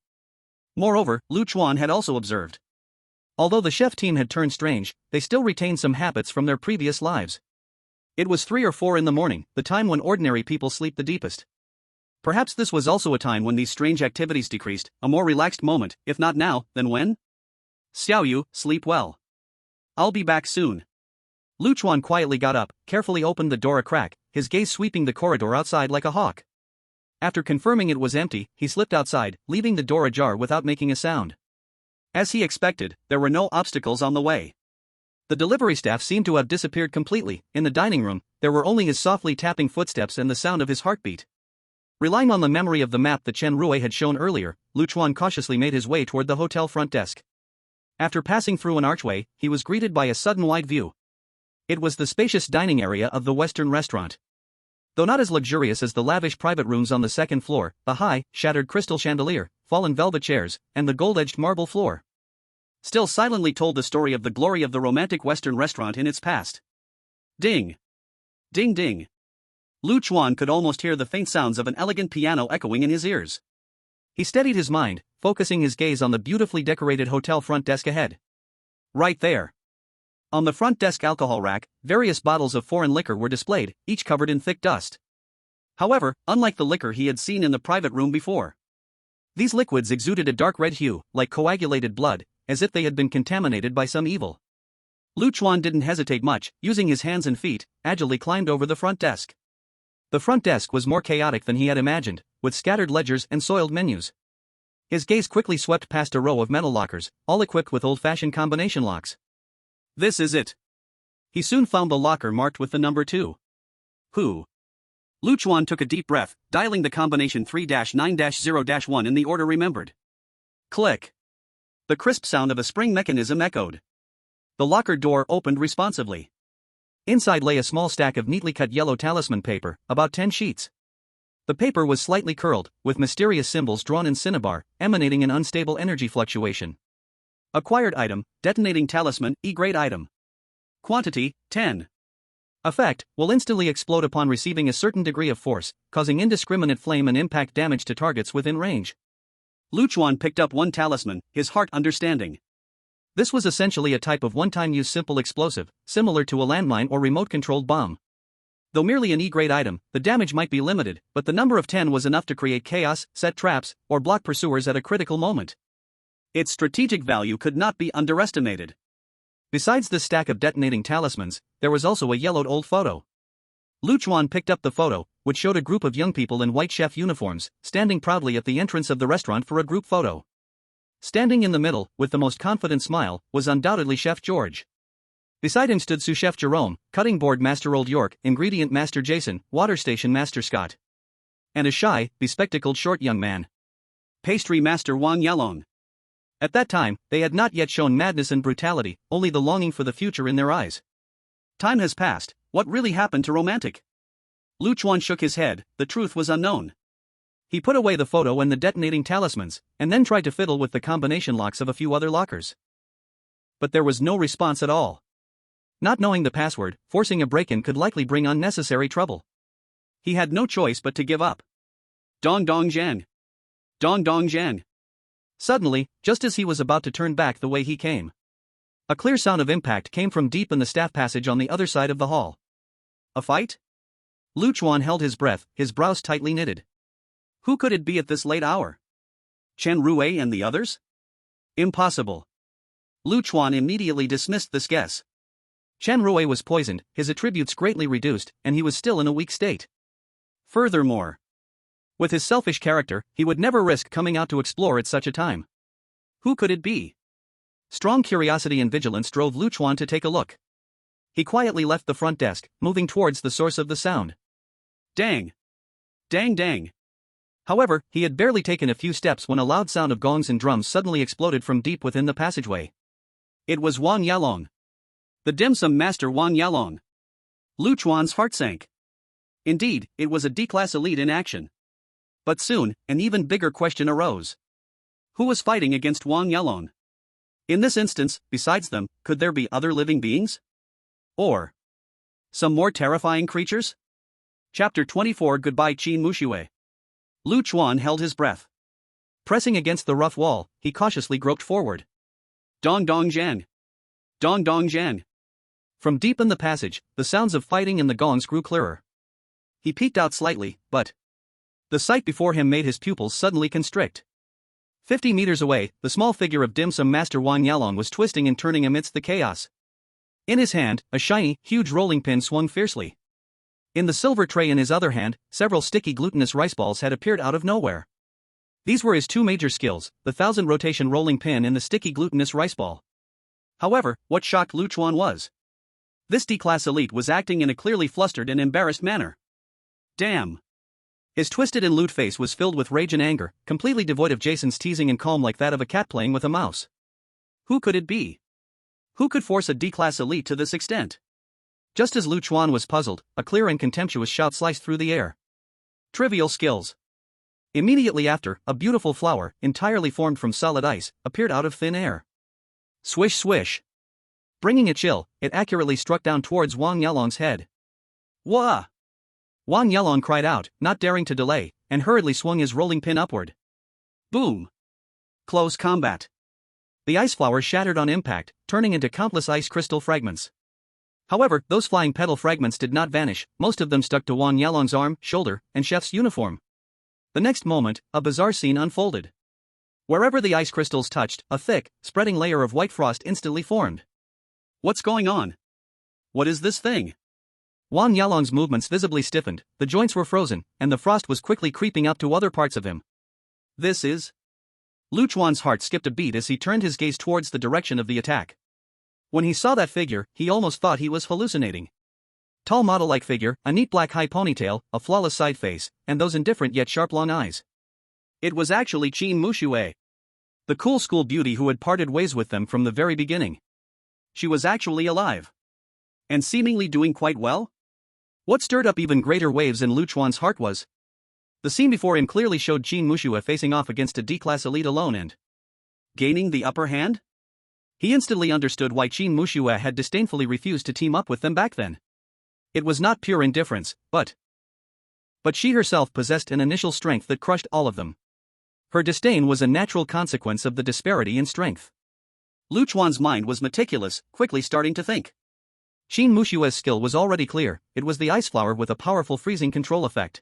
Moreover, Lu Chuan had also observed. Although the chef team had turned strange, they still retained some habits from their previous lives. It was 3 or 4 in the morning, the time when ordinary people sleep the deepest. Perhaps this was also a time when these strange activities decreased, a more relaxed moment, if not now, then when? Xiaoyu, sleep well. I'll be back soon. Lu Chuan quietly got up, carefully opened the door a crack, his gaze sweeping the corridor outside like a hawk. After confirming it was empty, he slipped outside, leaving the door ajar without making a sound. As he expected, there were no obstacles on the way. The delivery staff seemed to have disappeared completely. In the dining room, there were only his softly tapping footsteps and the sound of his heartbeat. Relying on the memory of the map that Chen Rui had shown earlier, Lu Chuan cautiously made his way toward the hotel front desk. After passing through an archway, he was greeted by a sudden wide view. It was the spacious dining area of the Western restaurant. Though not as luxurious as the lavish private rooms on the second floor, the high, shattered crystal chandelier, fallen velvet chairs, and the gold-edged marble floor still silently told the story of the glory of the romantic Western restaurant in its past. Ding! Ding ding! Lu Chuan could almost hear the faint sounds of an elegant piano echoing in his ears. He steadied his mind, focusing his gaze on the beautifully decorated hotel front desk ahead. Right there. On the front desk alcohol rack, various bottles of foreign liquor were displayed, each covered in thick dust. However, unlike the liquor he had seen in the private room before, these liquids exuded a dark red hue, like coagulated blood, as if they had been contaminated by some evil. Lu Chuan didn't hesitate much, using his hands and feet, agilely climbed over the front desk. The front desk was more chaotic than he had imagined, with scattered ledgers and soiled menus. His gaze quickly swept past a row of metal lockers, all equipped with old-fashioned combination locks. This is it. He soon found the locker marked with the number 2. Who? Lu Chuan took a deep breath, dialing the combination 3-9-0-1 in the order remembered. Click. The crisp sound of a spring mechanism echoed. The locker door opened responsively. Inside lay a small stack of neatly cut yellow talisman paper, about 10 sheets. The paper was slightly curled, with mysterious symbols drawn in cinnabar, emanating an unstable energy fluctuation. Acquired item, detonating talisman, E-grade item. Quantity, 10. Effect, will instantly explode upon receiving a certain degree of force, causing indiscriminate flame and impact damage to targets within range. Lu Chuan picked up one talisman, his heart understanding. This was essentially a type of one-time use simple explosive, similar to a landmine or remote-controlled bomb. Though merely an E-grade item, the damage might be limited, but the number of 10 was enough to create chaos, set traps, or block pursuers at a critical moment. Its strategic value could not be underestimated. Besides this stack of detonating talismans, there was also a yellowed old photo. Chuan picked up the photo, which showed a group of young people in white chef uniforms, standing proudly at the entrance of the restaurant for a group photo. Standing in the middle, with the most confident smile, was undoubtedly Chef George. Beside him stood sous chef Jerome, cutting board master Old York, ingredient master Jason, water station master Scott. And a shy, bespectacled short young man. Pastry master Wang Yalong. At that time, they had not yet shown madness and brutality, only the longing for the future in their eyes. Time has passed, what really happened to Romantic? Chuan shook his head, the truth was unknown. He put away the photo and the detonating talismans, and then tried to fiddle with the combination locks of a few other lockers. But there was no response at all. Not knowing the password, forcing a break-in could likely bring unnecessary trouble. He had no choice but to give up. Dong dong zhang. Dong dong zhang. Suddenly, just as he was about to turn back the way he came, a clear sound of impact came from deep in the staff passage on the other side of the hall. A fight? Chuan held his breath, his brows tightly knitted. Who could it be at this late hour? Chen Rui and the others? Impossible. Chuan immediately dismissed this guess. Chen Rui was poisoned, his attributes greatly reduced, and he was still in a weak state. Furthermore, with his selfish character, he would never risk coming out to explore at such a time. Who could it be? Strong curiosity and vigilance drove Chuan to take a look. He quietly left the front desk, moving towards the source of the sound. Dang. Dang dang. However, he had barely taken a few steps when a loud sound of gongs and drums suddenly exploded from deep within the passageway. It was Wang Yalong. The dim sum master Wang Yalong. Chuan's heart sank. Indeed, it was a D-class elite in action. But soon, an even bigger question arose. Who was fighting against Wang Yalong? In this instance, besides them, could there be other living beings? Or some more terrifying creatures? Chapter 24 Goodbye Qin Mushue. Chuan held his breath. Pressing against the rough wall, he cautiously groped forward. Dong dong zhan. Dong dong zhan. From deep in the passage, the sounds of fighting and the gongs grew clearer. He peeked out slightly, but the sight before him made his pupils suddenly constrict. 50 meters away, the small figure of dim sum master Wang Yalong was twisting and turning amidst the chaos. In his hand, a shiny, huge rolling pin swung fiercely. In the silver tray in his other hand, several sticky glutinous rice balls had appeared out of nowhere. These were his two major skills, the 1000 rotation rolling pin and the sticky glutinous rice ball. However, what shocked Chuan was this D-class elite was acting in a clearly flustered and embarrassed manner. Damn. His twisted and lewd face was filled with rage and anger, completely devoid of Jason's teasing and calm like that of a cat playing with a mouse. Who could it be? Who could force a D-class elite to this extent? Just as Chuan was puzzled, a clear and contemptuous shout sliced through the air. Trivial skills. Immediately after, a beautiful flower, entirely formed from solid ice, appeared out of thin air. Swish swish. Bringing a chill, it accurately struck down towards Wang Yalong's head. Wah! Wang Yalong cried out, not daring to delay, and hurriedly swung his rolling pin upward. Boom! Close combat. The ice flower shattered on impact, turning into countless ice crystal fragments. However, those flying petal fragments did not vanish, most of them stuck to Wang Yalong's arm, shoulder, and chef's uniform. The next moment, a bizarre scene unfolded. Wherever the ice crystals touched, a thick, spreading layer of white frost instantly formed. What's going on? What is this thing? Wang Yalong's movements visibly stiffened, the joints were frozen, and the frost was quickly creeping up to other parts of him. This is... Chuan's heart skipped a beat as he turned his gaze towards the direction of the attack. When he saw that figure, he almost thought he was hallucinating. Tall model-like figure, a neat black high ponytail, a flawless side face, and those indifferent yet sharp long eyes. It was actually Qin Mushue, the cool school beauty who had parted ways with them from the very beginning. She was actually alive. And seemingly doing quite well? What stirred up even greater waves in Chuan's heart was the scene before him clearly showed Qin Mushue facing off against a D-class elite alone and gaining the upper hand? He instantly understood why Qin Mushue had disdainfully refused to team up with them back then. It was not pure indifference, but she herself possessed an initial strength that crushed all of them. Her disdain was a natural consequence of the disparity in strength. Chuan's mind was meticulous, quickly starting to think. Qin Mushue's skill was already clear, it was the ice flower with a powerful freezing control effect.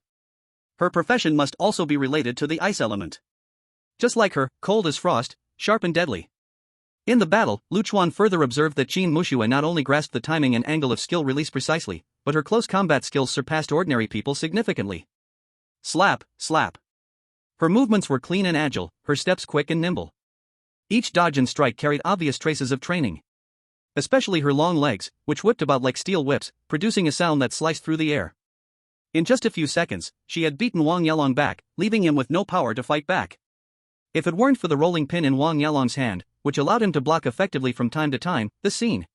Her profession must also be related to the ice element. Just like her, cold as frost, sharp and deadly. In the battle, Chuan further observed that Qin Mushue not only grasped the timing and angle of skill release precisely, but her close combat skills surpassed ordinary people significantly. Slap, slap. Her movements were clean and agile, her steps quick and nimble. Each dodge and strike carried obvious traces of training. Especially her long legs, which whipped about like steel whips, producing a sound that sliced through the air. In just a few seconds, she had beaten Wang Yalong back, leaving him with no power to fight back. If it weren't for the rolling pin in Wang Yalong's hand, which allowed him to block effectively from time to time, the scene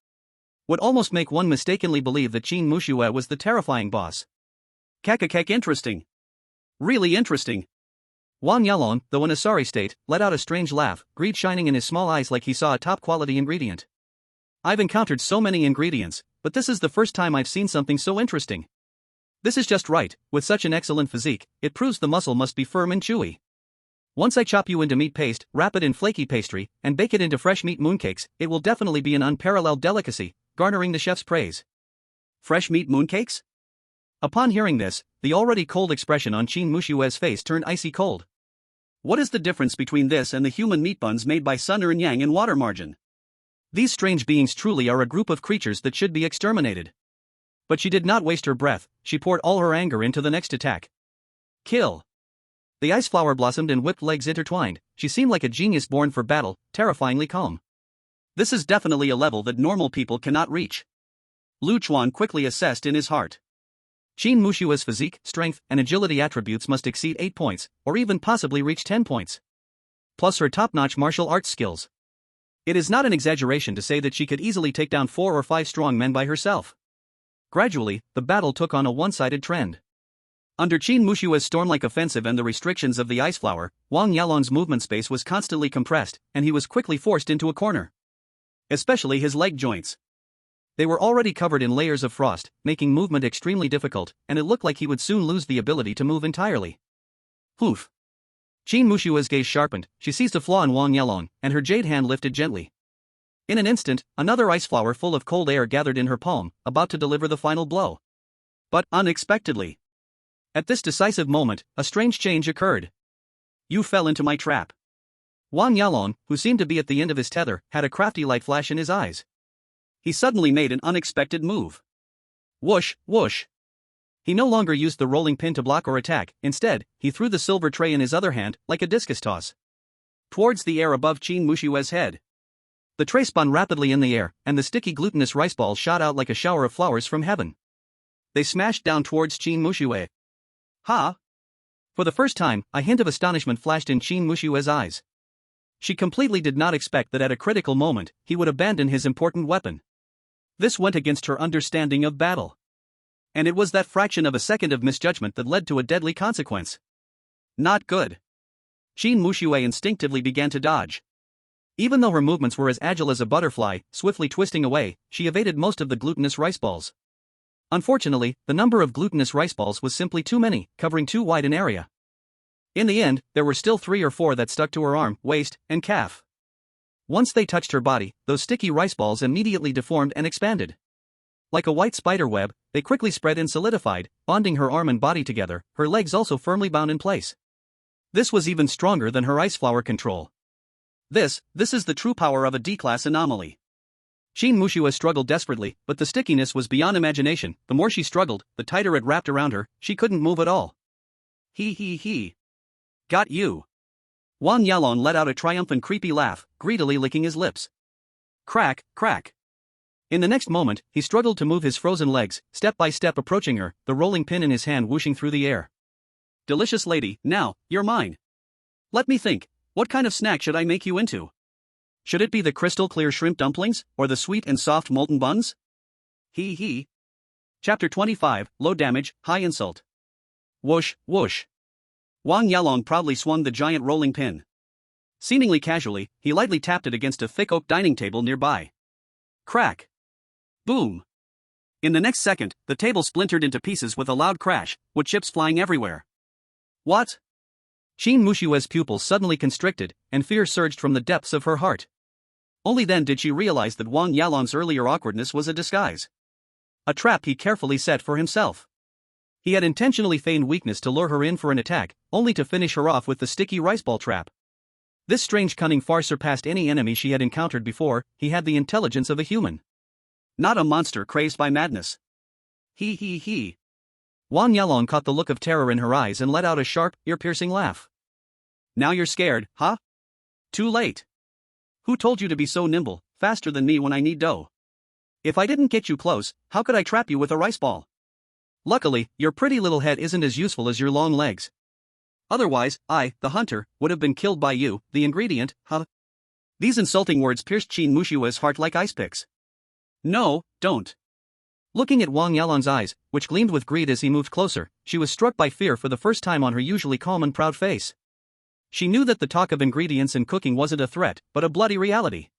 would almost make one mistakenly believe that Qin Mushue was the terrifying boss. Kakakek, interesting. Really interesting. Wang Yalong, though in a sorry state, let out a strange laugh, greed shining in his small eyes like he saw a top-quality ingredient. I've encountered so many ingredients, but this is the first time I've seen something so interesting. This is just right, with such an excellent physique, it proves the muscle must be firm and chewy. Once I chop you into meat paste, wrap it in flaky pastry, and bake it into fresh meat mooncakes, it will definitely be an unparalleled delicacy, garnering the chef's praise. Fresh meat mooncakes? Upon hearing this, the already cold expression on Qin Mushue's face turned icy cold. What is the difference between this and the human meat buns made by Sun and Yang in water margin? These strange beings truly are a group of creatures that should be exterminated. But she did not waste her breath, she poured all her anger into the next attack. Kill. The ice flower blossomed and whipped legs intertwined, she seemed like a genius born for battle, terrifyingly calm. This is definitely a level that normal people cannot reach. Chuan quickly assessed in his heart. Qin Mushue's physique, strength, and agility attributes must exceed 8 points, or even possibly reach 10 points. Plus her top-notch martial arts skills. It is not an exaggeration to say that she could easily take down 4 or 5 strong men by herself. Gradually, the battle took on a one-sided trend. Under Qin Mushue's storm-like offensive and the restrictions of the ice flower, Wang Yalong's movement space was constantly compressed, and he was quickly forced into a corner. Especially his leg joints. They were already covered in layers of frost, making movement extremely difficult, and it looked like he would soon lose the ability to move entirely. Poof. Qin Mushue's gaze sharpened, she seized a flaw in Wang Yalong, and her jade hand lifted gently. In an instant, another ice flower full of cold air gathered in her palm, about to deliver the final blow. But unexpectedly, at this decisive moment, a strange change occurred. You fell into my trap. Wang Yalong, who seemed to be at the end of his tether, had a crafty light flash in his eyes. He suddenly made an unexpected move. Whoosh, whoosh. He no longer used the rolling pin to block or attack, instead, he threw the silver tray in his other hand, like a discus toss, towards the air above Qin Mushue's head. The tray spun rapidly in the air, and the sticky glutinous rice balls shot out like a shower of flowers from heaven. They smashed down towards Qin Mushue. Ha! For the first time, a hint of astonishment flashed in Qin Mushue's eyes. She completely did not expect that at a critical moment, he would abandon his important weapon. This went against her understanding of battle. And it was that fraction of a second of misjudgment that led to a deadly consequence. Not good. Qin Mushue instinctively began to dodge. Even though her movements were as agile as a butterfly, swiftly twisting away, she evaded most of the glutinous rice balls. Unfortunately, the number of glutinous rice balls was simply too many, covering too wide an area. In the end, there were still 3 or 4 that stuck to her arm, waist, and calf. Once they touched her body, those sticky rice balls immediately deformed and expanded. Like a white spider web, they quickly spread and solidified, bonding her arm and body together, her legs also firmly bound in place. This was even stronger than her ice flower control. This is the true power of a D-class anomaly. Qin Mushue struggled desperately, but the stickiness was beyond imagination. The more she struggled, the tighter it wrapped around her, she couldn't move at all. He. Got you. Wang Yalong let out a triumphant creepy laugh, greedily licking his lips. Crack, crack. In the next moment, he struggled to move his frozen legs, step by step approaching her, the rolling pin in his hand whooshing through the air. Delicious lady, now, you're mine. Let me think, what kind of snack should I make you into? Should it be the crystal clear shrimp dumplings, or the sweet and soft molten buns? He. Chapter 25, Low Damage, High Insult. Whoosh, whoosh. Wang Yalong proudly swung the giant rolling pin. Seemingly casually, he lightly tapped it against a thick oak dining table nearby. Crack. Boom. In the next second, the table splintered into pieces with a loud crash, with chips flying everywhere. What? Qin Mushue's pupils suddenly constricted, and fear surged from the depths of her heart. Only then did she realize that Wang Yalong's earlier awkwardness was a disguise. A trap he carefully set for himself. He had intentionally feigned weakness to lure her in for an attack, only to finish her off with the sticky rice ball trap. This strange cunning far surpassed any enemy she had encountered before. He had the intelligence of a human, not a monster crazed by madness. He. Wang Yalong caught the look of terror in her eyes and let out a sharp, ear-piercing laugh. Now you're scared, huh? Too late. Who told you to be so nimble, faster than me when I need dough? If I didn't get you close, how could I trap you with a rice ball? Luckily, your pretty little head isn't as useful as your long legs. Otherwise, I, the hunter, would have been killed by you, the ingredient, huh? These insulting words pierced Qin Mushua's heart like ice picks. No, don't. Looking at Wang Yalong's eyes, which gleamed with greed as he moved closer, she was struck by fear for the first time on her usually calm and proud face. She knew that the talk of ingredients and cooking wasn't a threat, but a bloody reality.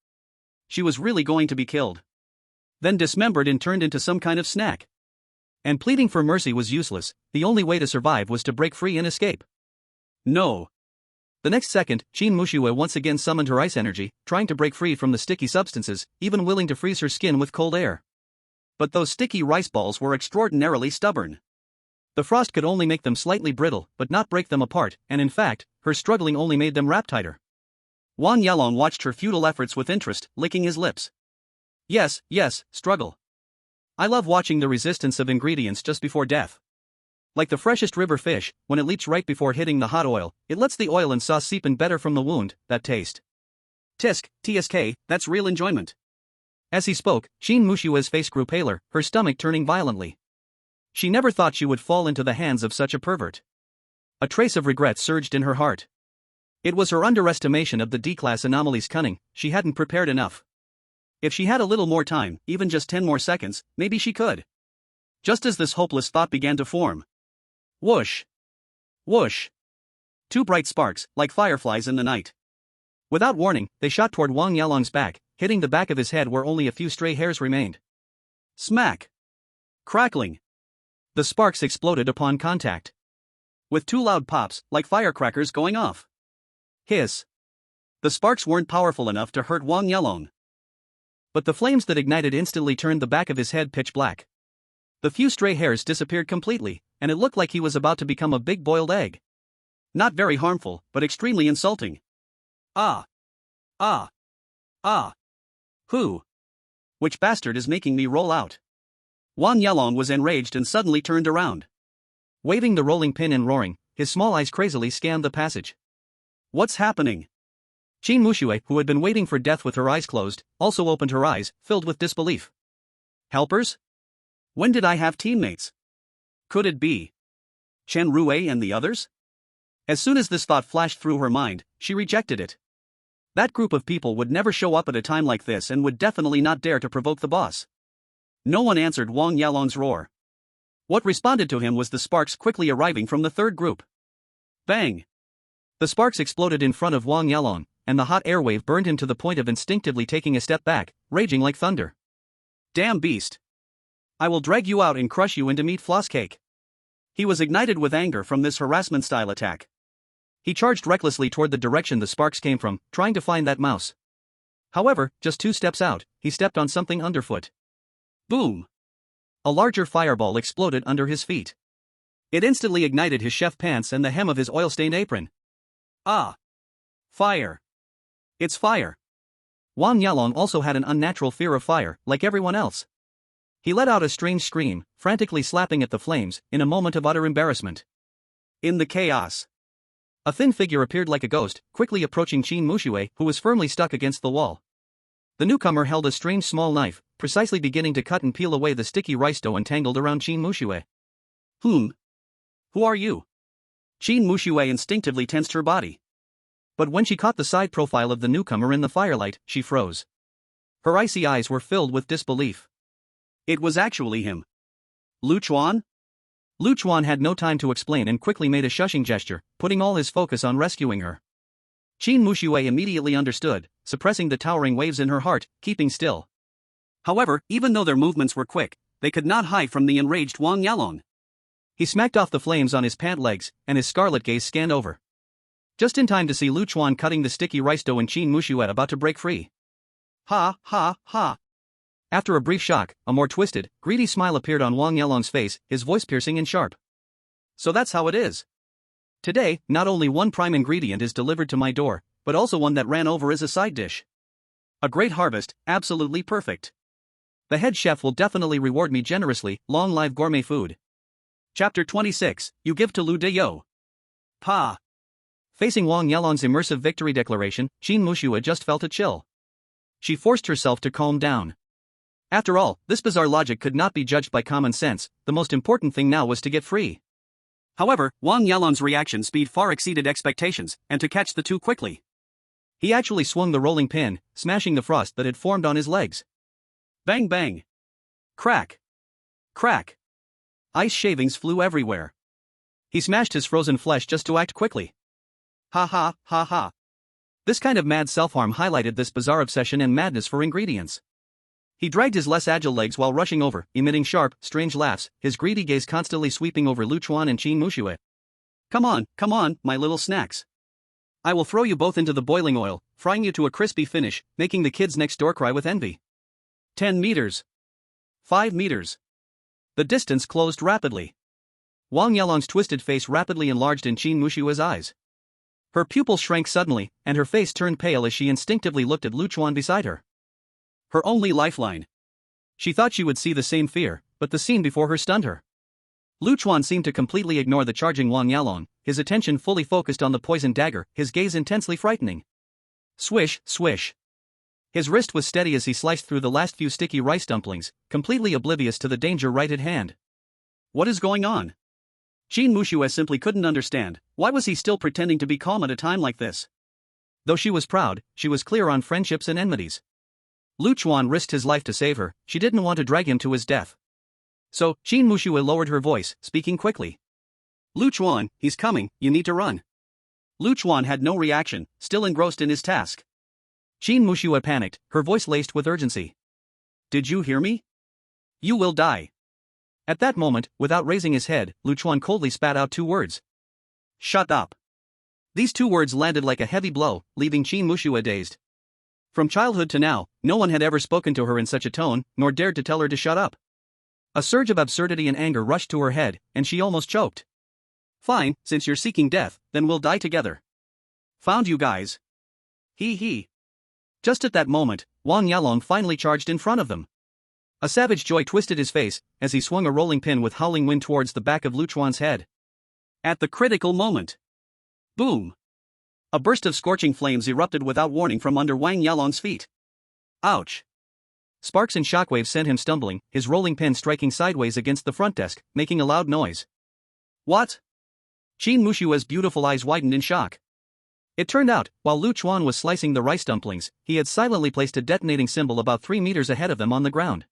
She was really going to be killed. Then dismembered and turned into some kind of snack. And pleading for mercy was useless. The only way to survive was to break free and escape. No. The next second, Qin Mushue once again summoned her ice energy, trying to break free from the sticky substances, even willing to freeze her skin with cold air. But those sticky rice balls were extraordinarily stubborn. The frost could only make them slightly brittle, but not break them apart, and in fact, her struggling only made them wrap tighter. Wang Yalong watched her futile efforts with interest, licking his lips. Yes, struggle. I love watching the resistance of ingredients just before death. Like the freshest river fish, when it leaps right before hitting the hot oil, it lets the oil and sauce seep in better from the wound. That taste. TSK, that's real enjoyment. As he spoke, Qin Mushue's face grew paler, her stomach turning violently. She never thought she would fall into the hands of such a pervert. A trace of regret surged in her heart. It was her underestimation of the D-class anomaly's cunning. She hadn't prepared enough. If she had a little more time, even just 10 more seconds, maybe she could. Just as this hopeless thought began to form. Whoosh! Whoosh! Two bright sparks, like fireflies in the night. Without warning, they shot toward Wang Yalong's back, hitting the back of his head where only a few stray hairs remained. Smack! Crackling! The sparks exploded upon contact. With two loud pops, like firecrackers going off. Hiss! The sparks weren't powerful enough to hurt Wang Yalong. But the flames that ignited instantly turned the back of his head pitch black. The few stray hairs disappeared completely, and it looked like he was about to become a big boiled egg. Not very harmful, but extremely insulting. Ah! Who? Which bastard is making me roll out? Wang Yalong was enraged and suddenly turned around. Waving the rolling pin and roaring, his small eyes crazily scanned the passage. What's happening? Qin Mushue, who had been waiting for death with her eyes closed, also opened her eyes, filled with disbelief. Helpers? When did I have teammates? Could it be Chen Rue and the others? As soon as this thought flashed through her mind, she rejected it. That group of people would never show up at a time like this and would definitely not dare to provoke the boss. No one answered Wang Yalong's roar. What responded to him was the sparks quickly arriving from the third group. Bang! The sparks exploded in front of Wang Yalong, and the hot air wave burned him to the point of instinctively taking a step back, raging like thunder. Damn beast! I will drag you out and crush you into meat floss cake. He was ignited with anger from this harassment-style attack. He charged recklessly toward the direction the sparks came from, trying to find that mouse. However, just 2 steps out, he stepped on something underfoot. Boom! A larger fireball exploded under his feet. It instantly ignited his chef pants and the hem of his oil-stained apron. Ah! Fire! It's fire! Wang Yalong also had an unnatural fear of fire, like everyone else. He let out a strange scream, frantically slapping at the flames, in a moment of utter embarrassment. In the chaos, a thin figure appeared like a ghost, quickly approaching Qin Mushue, who was firmly stuck against the wall. The newcomer held a strange small knife, precisely beginning to cut and peel away the sticky rice dough entangled around Qin Mushue. Who are you? Qin Mushue instinctively tensed her body. But when she caught the side profile of the newcomer in the firelight, she froze. Her icy eyes were filled with disbelief. It was actually him. Chuan? Chuan had no time to explain and quickly made a shushing gesture, putting all his focus on rescuing her. Qin Mushue immediately understood, suppressing the towering waves in her heart, keeping still. However, even though their movements were quick, they could not hide from the enraged Wang Yalong. He smacked off the flames on his pant legs, and his scarlet gaze scanned over. Just in time to see Chuan cutting the sticky rice dough and Qin Mushue about to break free. Ha! After a brief shock, a more twisted, greedy smile appeared on Wang Yalong's face, his voice piercing and sharp. So that's how it is. Today, not only one prime ingredient is delivered to my door, but also one that ran over as a side dish. A great harvest, absolutely perfect. The head chef will definitely reward me generously. Long live gourmet food. Chapter 26, You Give to Lu De Yo. Pa. Facing Wang Yalong's immersive victory declaration, Qin Muxue just felt a chill. She forced herself to calm down. After all, this bizarre logic could not be judged by common sense. The most important thing now was to get free. However, Wang Yalong's reaction speed far exceeded expectations, and to catch the two quickly. He actually swung the rolling pin, smashing the frost that had formed on his legs. Bang bang. Crack. Crack. Ice shavings flew everywhere. He smashed his frozen flesh just to act quickly. Ha ha, ha ha. This kind of mad self-harm highlighted this bizarre obsession and madness for ingredients. He dragged his less agile legs while rushing over, emitting sharp, strange laughs, his greedy gaze constantly sweeping over Lu Chuan and Qin Muxue. Come on, my little snacks. I will throw you both into the boiling oil, frying you to a crispy finish, making the kids next door cry with envy. 10 meters. 5 meters. The distance closed rapidly. Wang Yalong's twisted face rapidly enlarged in Qin Mushue's eyes. Her pupils shrank suddenly, and her face turned pale as she instinctively looked at Lu Chuan beside her. Her only lifeline. She thought she would see the same fear, but the scene before her stunned her. Lu Chuan seemed to completely ignore the charging Wang Yalong, his attention fully focused on the poisoned dagger, his gaze intensely frightening. Swish, swish. His wrist was steady as he sliced through the last few sticky rice dumplings, completely oblivious to the danger right at hand. What is going on? Qin Muxue simply couldn't understand. Why was he still pretending to be calm at a time like this? Though she was proud, she was clear on friendships and enmities. Lu Chuan risked his life to save her, she didn't want to drag him to his death. So, Qin Muxue lowered her voice, speaking quickly. Lu Chuan, he's coming, you need to run. Lu Chuan had no reaction, still engrossed in his task. Qin Muxue panicked, her voice laced with urgency. Did you hear me? You will die. At that moment, without raising his head, Lu Chuan coldly spat out 2 words. Shut up. These 2 words landed like a heavy blow, leaving Qin Muxue dazed. From childhood to now, no one had ever spoken to her in such a tone, nor dared to tell her to shut up. A surge of absurdity and anger rushed to her head, and she almost choked. Fine, since you're seeking death, then we'll die together. Found you guys. He. Just at that moment, Wang Yalong finally charged in front of them. A savage joy twisted his face, as he swung a rolling pin with howling wind towards the back of Lu Chuan's head. At the critical moment. Boom. A burst of scorching flames erupted without warning from under Wang Yalong's feet. Ouch. Sparks and shockwaves sent him stumbling, his rolling pin striking sideways against the front desk, making a loud noise. What? Qin Mushue's beautiful eyes widened in shock. It turned out, while Lu Chuan was slicing the rice dumplings, he had silently placed a detonating symbol about 3 meters ahead of them on the ground.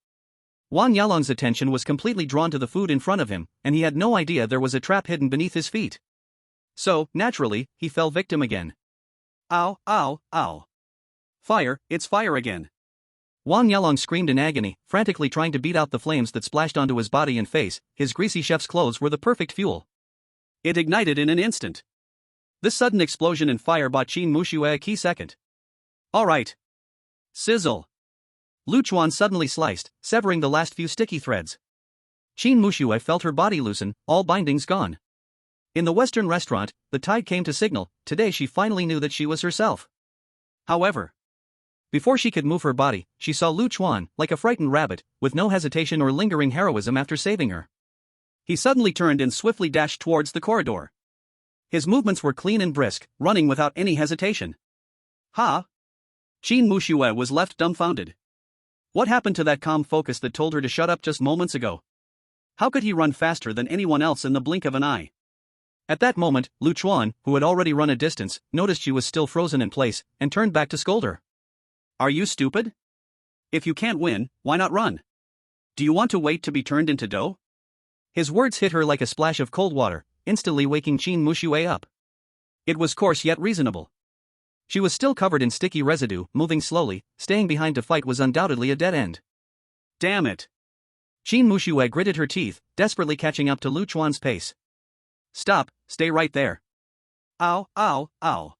Wang Yalong's attention was completely drawn to the food in front of him, and he had no idea there was a trap hidden beneath his feet. So, naturally, he fell victim again. Ow, ow, ow. Fire, it's fire again. Wang Yalong screamed in agony, frantically trying to beat out the flames that splashed onto his body and face. His greasy chef's clothes were the perfect fuel. It ignited in an instant. This sudden explosion and fire bought Qin Muxue a key second. Alright. Sizzle. Lu Chuan suddenly sliced, severing the last few sticky threads. Qin Muxue felt her body loosen, all bindings gone. In the Western restaurant, the tide came to signal. Today she finally knew that she was herself. However, before she could move her body, she saw Lu Chuan, like a frightened rabbit, with no hesitation or lingering heroism after saving her. He suddenly turned and swiftly dashed towards the corridor. His movements were clean and brisk, running without any hesitation. Ha! Qin Muxue was left dumbfounded. What happened to that calm focus that told her to shut up just moments ago? How could he run faster than anyone else in the blink of an eye? At that moment, Lu Chuan, who had already run a distance, noticed she was still frozen in place, and turned back to scold her. Are you stupid? If you can't win, why not run? Do you want to wait to be turned into dough? His words hit her like a splash of cold water, instantly waking Qin Muxue up. It was coarse yet reasonable. She was still covered in sticky residue, moving slowly. Staying behind to fight was undoubtedly a dead end. Damn it. Qin Muxue gritted her teeth, desperately catching up to Lu Chuan's pace. Stop, stay right there. Ow, ow, ow.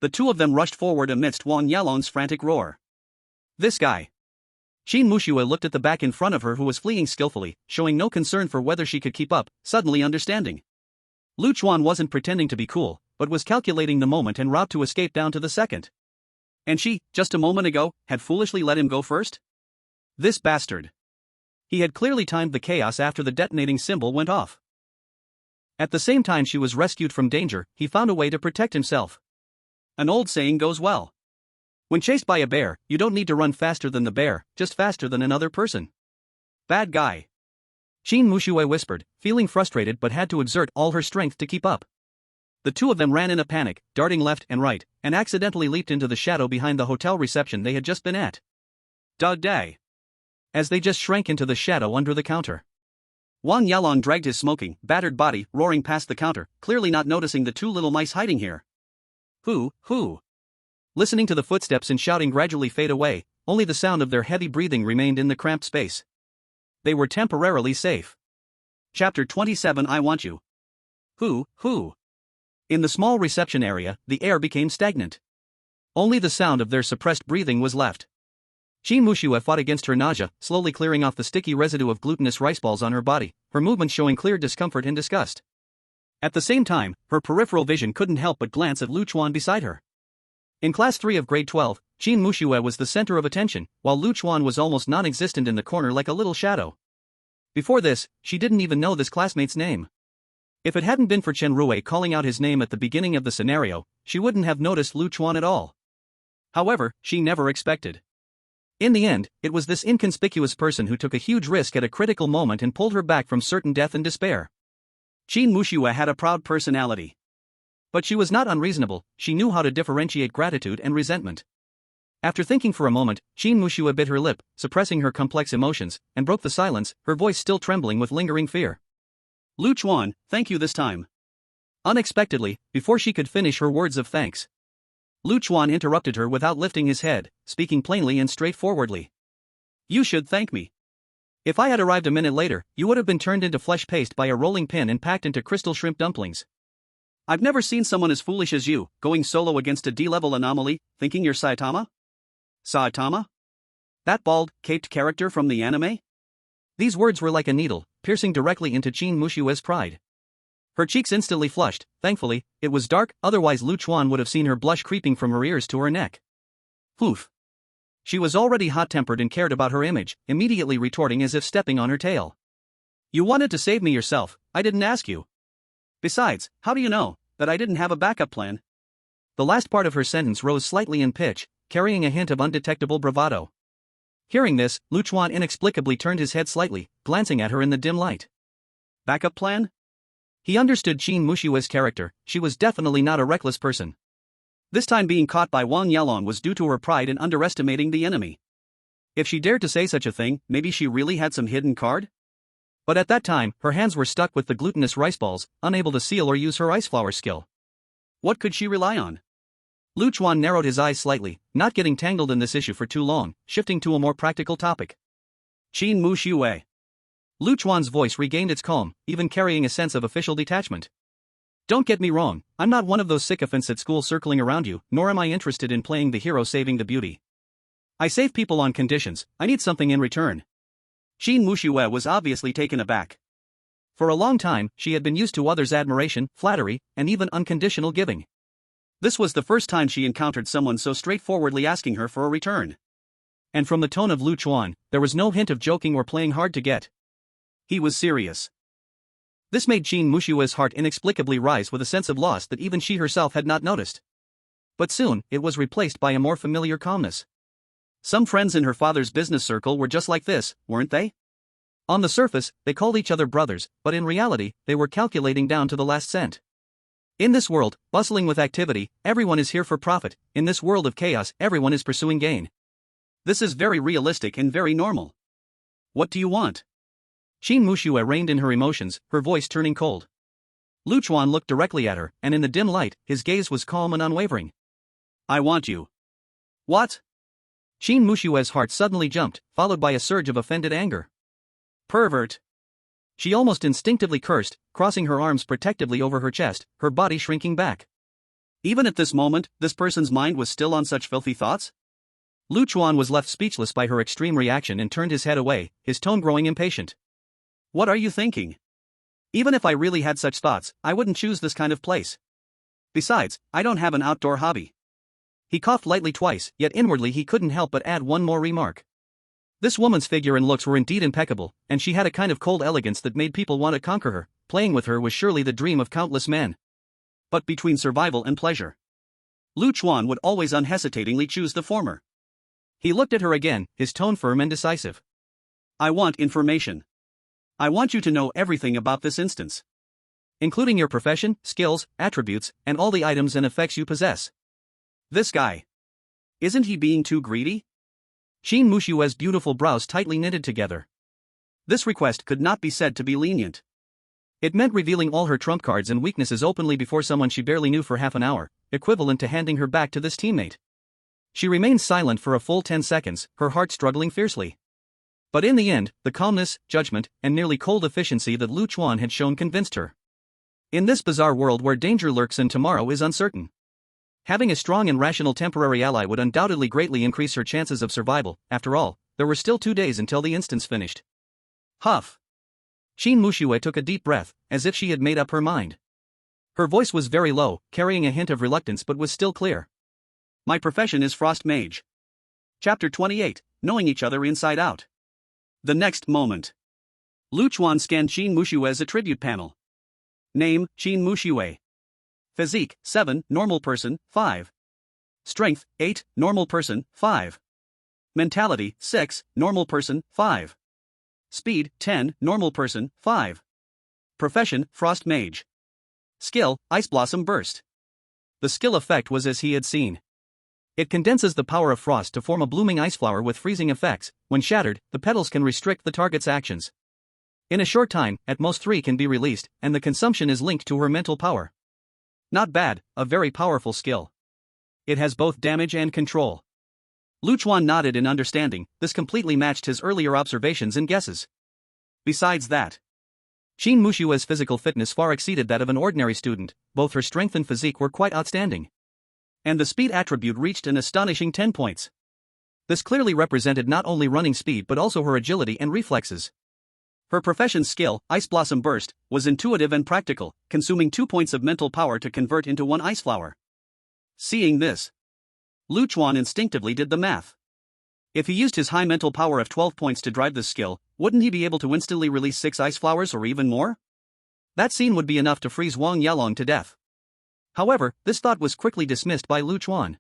The two of them rushed forward amidst Wang Yalong's frantic roar. This guy. Qin Muxue looked at the back in front of her who was fleeing skillfully, showing no concern for whether she could keep up, suddenly understanding. Lu Chuan wasn't pretending to be cool, but was calculating the moment en route to escape down to the second. And she, just a moment ago, had foolishly let him go first? This bastard. He had clearly timed the chaos after the detonating symbol went off. At the same time she was rescued from danger, he found a way to protect himself. An old saying goes well. When chased by a bear, you don't need to run faster than the bear, just faster than another person. Bad guy. Qin Muxue whispered, feeling frustrated but had to exert all her strength to keep up. The two of them ran in a panic, darting left and right, and accidentally leaped into the shadow behind the hotel reception they had just been at. Dug day. As they just shrank into the shadow under the counter. Wang Yalong dragged his smoking, battered body, roaring past the counter, clearly not noticing the two little mice hiding here. Who? Listening to the footsteps and shouting gradually fade away, only the sound of their heavy breathing remained in the cramped space. They were temporarily safe. Chapter 27 I Want You. Who? In the small reception area, the air became stagnant. Only the sound of their suppressed breathing was left. Qin Muxue fought against her nausea, slowly clearing off the sticky residue of glutinous rice balls on her body, her movements showing clear discomfort and disgust. At the same time, her peripheral vision couldn't help but glance at Lu Chuan beside her. In Class 3 of Grade 12, Qin Muxue was the center of attention, while Lu Chuan was almost non-existent in the corner like a little shadow. Before this, she didn't even know this classmate's name. If it hadn't been for Chen Rui calling out his name at the beginning of the scenario, she wouldn't have noticed Lu Chuan at all. However, she never expected. In the end, it was this inconspicuous person who took a huge risk at a critical moment and pulled her back from certain death and despair. Qin Muxue had a proud personality. But she was not unreasonable, she knew how to differentiate gratitude and resentment. After thinking for a moment, Qin Muxue bit her lip, suppressing her complex emotions, and broke the silence, her voice still trembling with lingering fear. Lu Chuan, thank you this time. Unexpectedly, before she could finish her words of thanks, Lu Chuan interrupted her without lifting his head, speaking plainly and straightforwardly. You should thank me. If I had arrived a minute later, you would have been turned into flesh paste by a rolling pin and packed into crystal shrimp dumplings. I've never seen someone as foolish as you, going solo against a D-level anomaly, thinking you're Saitama? Saitama? That bald, caped character from the anime? These words were like a needle, piercing directly into Qin Muxue's pride. Her cheeks instantly flushed, thankfully, it was dark, otherwise Lu Chuan would have seen her blush creeping from her ears to her neck. Poof. She was already hot-tempered and cared about her image, immediately retorting as if stepping on her tail. You wanted to save me yourself, I didn't ask you. Besides, how do you know that I didn't have a backup plan? The last part of her sentence rose slightly in pitch, carrying a hint of undetectable bravado. Hearing this, Lu Chuan inexplicably turned his head slightly, glancing at her in the dim light. Backup plan? He understood Qin Muxue's character, she was definitely not a reckless person. This time being caught by Wang Yalong was due to her pride in underestimating the enemy. If she dared to say such a thing, maybe she really had some hidden card? But at that time, her hands were stuck with the glutinous rice balls, unable to seal or use her ice flower skill. What could she rely on? Lu Chuan narrowed his eyes slightly, not getting tangled in this issue for too long, shifting to a more practical topic. Qin Muxue. Lu Chuan's voice regained its calm, even carrying a sense of official detachment. Don't get me wrong, I'm not one of those sycophants at school circling around you, nor am I interested in playing the hero saving the beauty. I save people on conditions, I need something in return. Qin Muxue was obviously taken aback. For a long time, she had been used to others' admiration, flattery, and even unconditional giving. This was the first time she encountered someone so straightforwardly asking her for a return. And from the tone of Lu Chuan, there was no hint of joking or playing hard to get. He was serious. This made Qin Muxue's heart inexplicably rise with a sense of loss that even she herself had not noticed. But soon, it was replaced by a more familiar calmness. Some friends in her father's business circle were just like this, weren't they? On the surface, they called each other brothers, but in reality, they were calculating down to the last cent. In this world, bustling with activity, everyone is here for profit. In this world of chaos, everyone is pursuing gain. This is very realistic and very normal. What do you want? Qin Muxue reined in her emotions, her voice turning cold. Lu Chuan looked directly at her, and in the dim light, his gaze was calm and unwavering. I want you. What? Qin Muxue's heart suddenly jumped, followed by a surge of offended anger. Pervert. She almost instinctively cursed, crossing her arms protectively over her chest, her body shrinking back. Even at this moment, this person's mind was still on such filthy thoughts? Chuan was left speechless by her extreme reaction and turned his head away, his tone growing impatient. What are you thinking? Even if I really had such thoughts, I wouldn't choose this kind of place. Besides, I don't have an outdoor hobby. He coughed lightly twice, yet inwardly he couldn't help but add one more remark. This woman's figure and looks were indeed impeccable, and she had a kind of cold elegance that made people want to conquer her. Playing with her was surely the dream of countless men. But between survival and pleasure, Chuan would always unhesitatingly choose the former. He looked at her again, his tone firm and decisive. I want information. I want you to know everything about this instance, including your profession, skills, attributes, and all the items and effects you possess. This guy. Isn't he being too greedy? Qin Mushue's beautiful brows tightly knitted together. This request could not be said to be lenient. It meant revealing all her trump cards and weaknesses openly before someone she barely knew for half an hour, equivalent to handing her back to this teammate. She remained silent for a full 10 seconds, her heart struggling fiercely. But in the end, the calmness, judgment, and nearly cold efficiency that Chuan had shown convinced her. In this bizarre world where danger lurks and tomorrow is uncertain, having a strong and rational temporary ally would undoubtedly greatly increase her chances of survival. After all, there were still 2 days until the instance finished. Huff. Qin Mushue took a deep breath, as if she had made up her mind. Her voice was very low, carrying a hint of reluctance but was still clear. My profession is Frost Mage. Chapter 28, Knowing Each Other Inside Out. The next moment, Chuan scanned Qin Mushue's attribute panel. Name, Qin Mushue. Physique, 7, normal person, 5. Strength, 8, normal person, 5. Mentality, 6, normal person, 5. Speed, 10, normal person, 5. Profession, Frost Mage. Skill, Ice Blossom Burst. The skill effect was as he had seen. It condenses the power of frost to form a blooming ice flower with freezing effects. When shattered, the petals can restrict the target's actions. In a short time, at most 3 can be released, and the consumption is linked to her mental power. Not bad, a very powerful skill. It has both damage and control. Chuan nodded in understanding. This completely matched his earlier observations and guesses. Besides that, Qin Mushue's physical fitness far exceeded that of an ordinary student. Both her strength and physique were quite outstanding. And the speed attribute reached an astonishing 10 points. This clearly represented not only running speed but also her agility and reflexes. Her profession skill, Ice Blossom Burst, was intuitive and practical, consuming 2 points of mental power to convert into 1 ice flower. Seeing this, Chuan instinctively did the math. If he used his high mental power of 12 points to drive this skill, wouldn't he be able to instantly release 6 ice flowers or even more? That scene would be enough to freeze Wang Yalong to death. However, this thought was quickly dismissed by Chuan.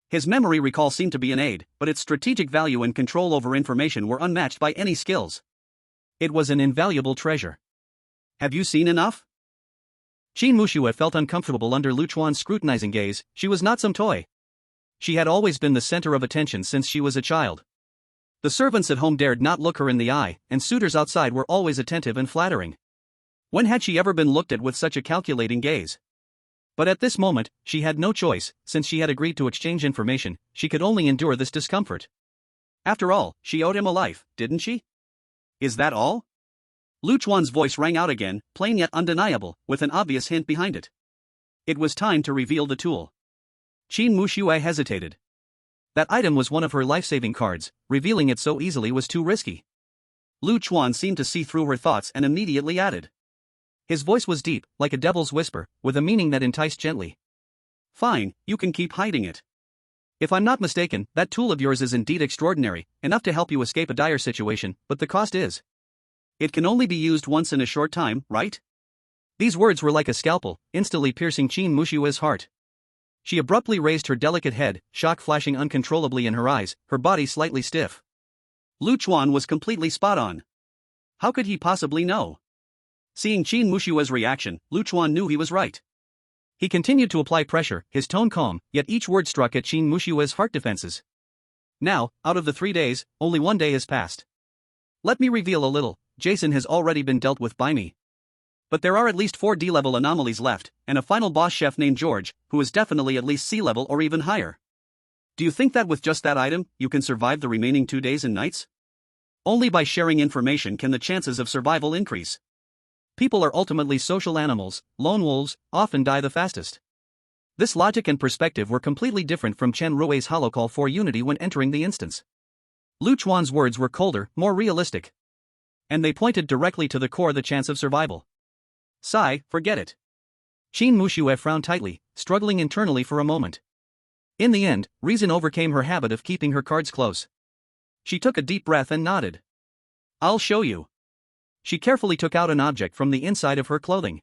His memory recall seemed to be an aid, but its strategic value and control over information were unmatched by any skills. It was an invaluable treasure. Have you seen enough? Qin Mushue felt uncomfortable under Chuan's scrutinizing gaze. She was not some toy. She had always been the center of attention since she was a child. The servants at home dared not look her in the eye, and suitors outside were always attentive and flattering. When had she ever been looked at with such a calculating gaze? But at this moment, she had no choice. Since she had agreed to exchange information, she could only endure this discomfort. After all, she owed him a life, didn't she? Is that all? Chuan's voice rang out again, plain yet undeniable, with an obvious hint behind it. It was time to reveal the tool. Qin Mushue hesitated. That item was one of her life-saving cards. Revealing it so easily was too risky. Chuan seemed to see through her thoughts and immediately added. His voice was deep, like a devil's whisper, with a meaning that enticed gently. Fine, you can keep hiding it. If I'm not mistaken, that tool of yours is indeed extraordinary, enough to help you escape a dire situation, but the cost is. It can only be used once in a short time, right? These words were like a scalpel, instantly piercing Qin Mushue's heart. She abruptly raised her delicate head, shock flashing uncontrollably in her eyes, her body slightly stiff. Chuan was completely spot on. How could he possibly know? Seeing Qin Mushue's reaction, Chuan knew he was right. He continued to apply pressure, his tone calm, yet each word struck at Qin Mushue's heart defenses. Now, out of the 3 days, only 1 day has passed. Let me reveal a little. Jason has already been dealt with by me. But there are at least 4 D-level anomalies left, and a final boss chef named George, who is definitely at least C-level or even higher. Do you think that with just that item, you can survive the remaining 2 days and nights? Only by sharing information can the chances of survival increase. People are ultimately social animals. Lone wolves often die the fastest. This logic and perspective were completely different from Chen Rui's holocall for unity when entering the instance. Lu Chuan's words were colder, more realistic. And they pointed directly to the core, the chance of survival. Sigh, forget it. Qin Muxue frowned tightly, struggling internally for a moment. In the end, reason overcame her habit of keeping her cards close. She took a deep breath and nodded. I'll show you. She carefully took out an object from the inside of her clothing.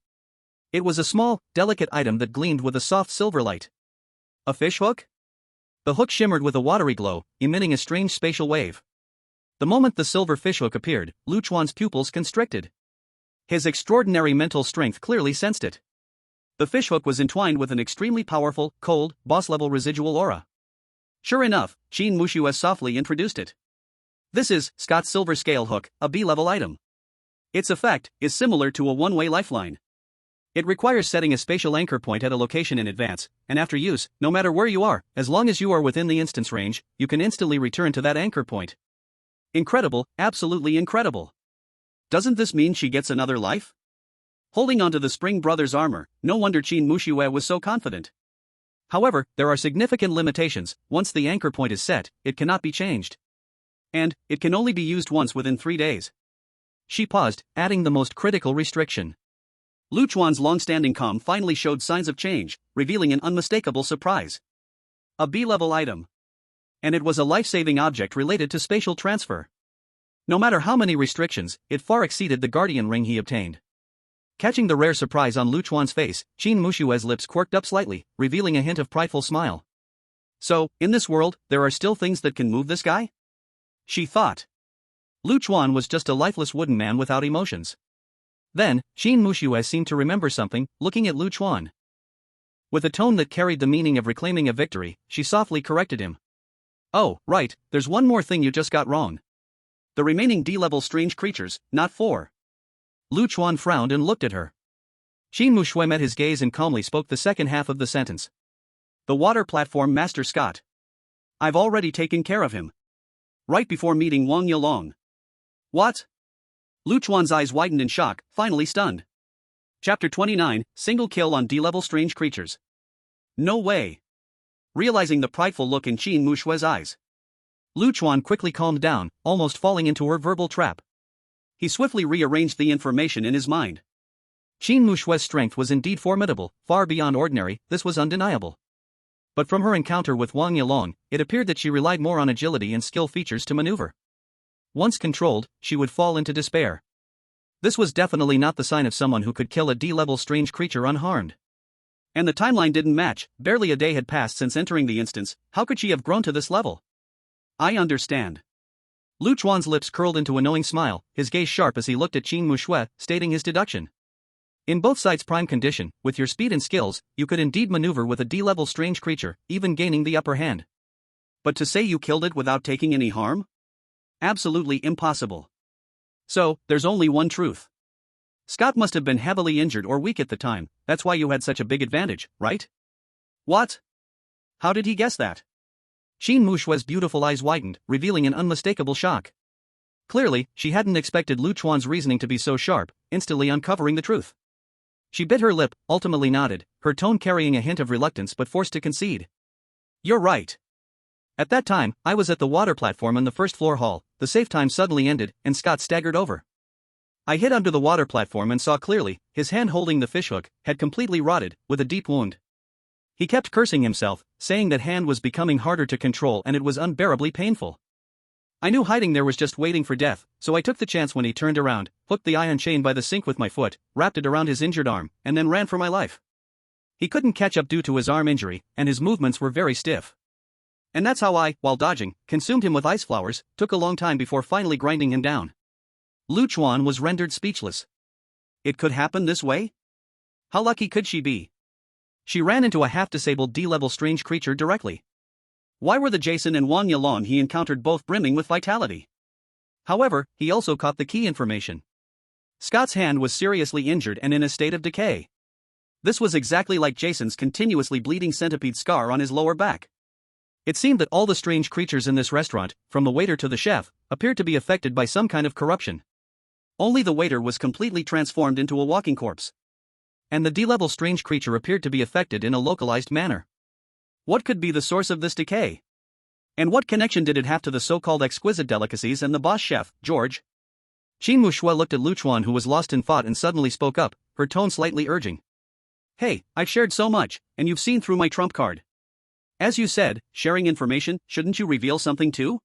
It was a small, delicate item that gleamed with a soft silver light. A fish hook? The hook shimmered with a watery glow, emitting a strange spatial wave. The moment the silver fishhook appeared, Lu Chuan's pupils constricted. His extraordinary mental strength clearly sensed it. The fishhook was entwined with an extremely powerful, cold, boss-level residual aura. Sure enough, Qin Muxue softly introduced it. This is Scott's silver scale hook, a B-level item. Its effect is similar to a one-way lifeline. It requires setting a spatial anchor point at a location in advance, and after use, no matter where you are, as long as you are within the instance range, you can instantly return to that anchor point. Incredible, absolutely incredible. Doesn't this mean she gets another life? Holding onto the Spring Brothers' armor, no wonder Qin Muxue was so confident. However, there are significant limitations. Once the anchor point is set, it cannot be changed. And it can only be used once within 3 days. She paused, adding the most critical restriction. Lu Chuan's long-standing calm finally showed signs of change, revealing an unmistakable surprise. A B-level item. And it was a life-saving object related to spatial transfer. No matter how many restrictions, it far exceeded the guardian ring he obtained. Catching the rare surprise on Lu Chuan's face, Qin Muxue's lips quirked up slightly, revealing a hint of prideful smile. So, in this world, there are still things that can move this guy? She thought. Lu Chuan was just a lifeless wooden man without emotions. Then, Qin Muxue seemed to remember something, looking at Lu Chuan. With a tone that carried the meaning of reclaiming a victory, she softly corrected him. Oh, right, there's one more thing you just got wrong. The remaining D-level strange creatures, not 4. Lu Chuan frowned and looked at her. Qin Muxue met his gaze and calmly spoke the second half of the sentence. The water platform Master Scott. I've already taken care of him. Right before meeting Wang Yilong. What? Lu Chuan's eyes widened in shock, finally stunned. Chapter 29, Single Kill on D-Level Strange Creatures. No way. Realizing the prideful look in Qin Muxue's eyes, Lu Chuan quickly calmed down, almost falling into her verbal trap. He swiftly rearranged the information in his mind. Qin Muxue's strength was indeed formidable, far beyond ordinary, this was undeniable. But from her encounter with Wang Yilong, it appeared that she relied more on agility and skill features to maneuver. Once controlled, she would fall into despair. This was definitely not the sign of someone who could kill a D-level strange creature unharmed. And the timeline didn't match. Barely a day had passed since entering the instance. How could she have grown to this level? I understand. Lu Chuan's lips curled into a knowing smile, his gaze sharp as he looked at Qin Muxue, stating his deduction. In both sides' prime condition, with your speed and skills, you could indeed maneuver with a D-level strange creature, even gaining the upper hand. But to say you killed it without taking any harm? Absolutely impossible. So, there's only one truth. Scott must have been heavily injured or weak at the time, that's why you had such a big advantage, right? What? How did he guess that? Qin Muxue's beautiful eyes widened, revealing an unmistakable shock. Clearly, she hadn't expected Lu Chuan's reasoning to be so sharp, instantly uncovering the truth. She bit her lip, ultimately nodded, her tone carrying a hint of reluctance but forced to concede. You're right. At that time, I was at the water platform on the first floor hall. The safe time suddenly ended, and Scott staggered over. I hid under the water platform and saw clearly, his hand holding the fishhook had completely rotted, with a deep wound. He kept cursing himself, saying that hand was becoming harder to control and it was unbearably painful. I knew hiding there was just waiting for death, so I took the chance when he turned around, hooked the iron chain by the sink with my foot, wrapped it around his injured arm, and then ran for my life. He couldn't catch up due to his arm injury, and his movements were very stiff. And that's how I, while dodging, consumed him with ice flowers. Took a long time before finally grinding him down. Lu Chuan was rendered speechless. It could happen this way? How lucky could she be? She ran into a half-disabled D-level strange creature directly. Why were the Jason and Wang Yilong he encountered both brimming with vitality? However, he also caught the key information. Scott's hand was seriously injured and in a state of decay. This was exactly like Jason's continuously bleeding centipede scar on his lower back. It seemed that all the strange creatures in this restaurant, from the waiter to the chef, appeared to be affected by some kind of corruption. Only the waiter was completely transformed into a walking corpse. and the D-level strange creature appeared to be affected in a localized manner. What could be the source of this decay? And what connection did it have to the so-called exquisite delicacies and the boss chef, George? Qin Mushui looked at Luchuan, who was lost in thought, and suddenly spoke up, her tone slightly urging. Hey, I've shared so much, and you've seen through my trump card. As you said, sharing information, shouldn't you reveal something too?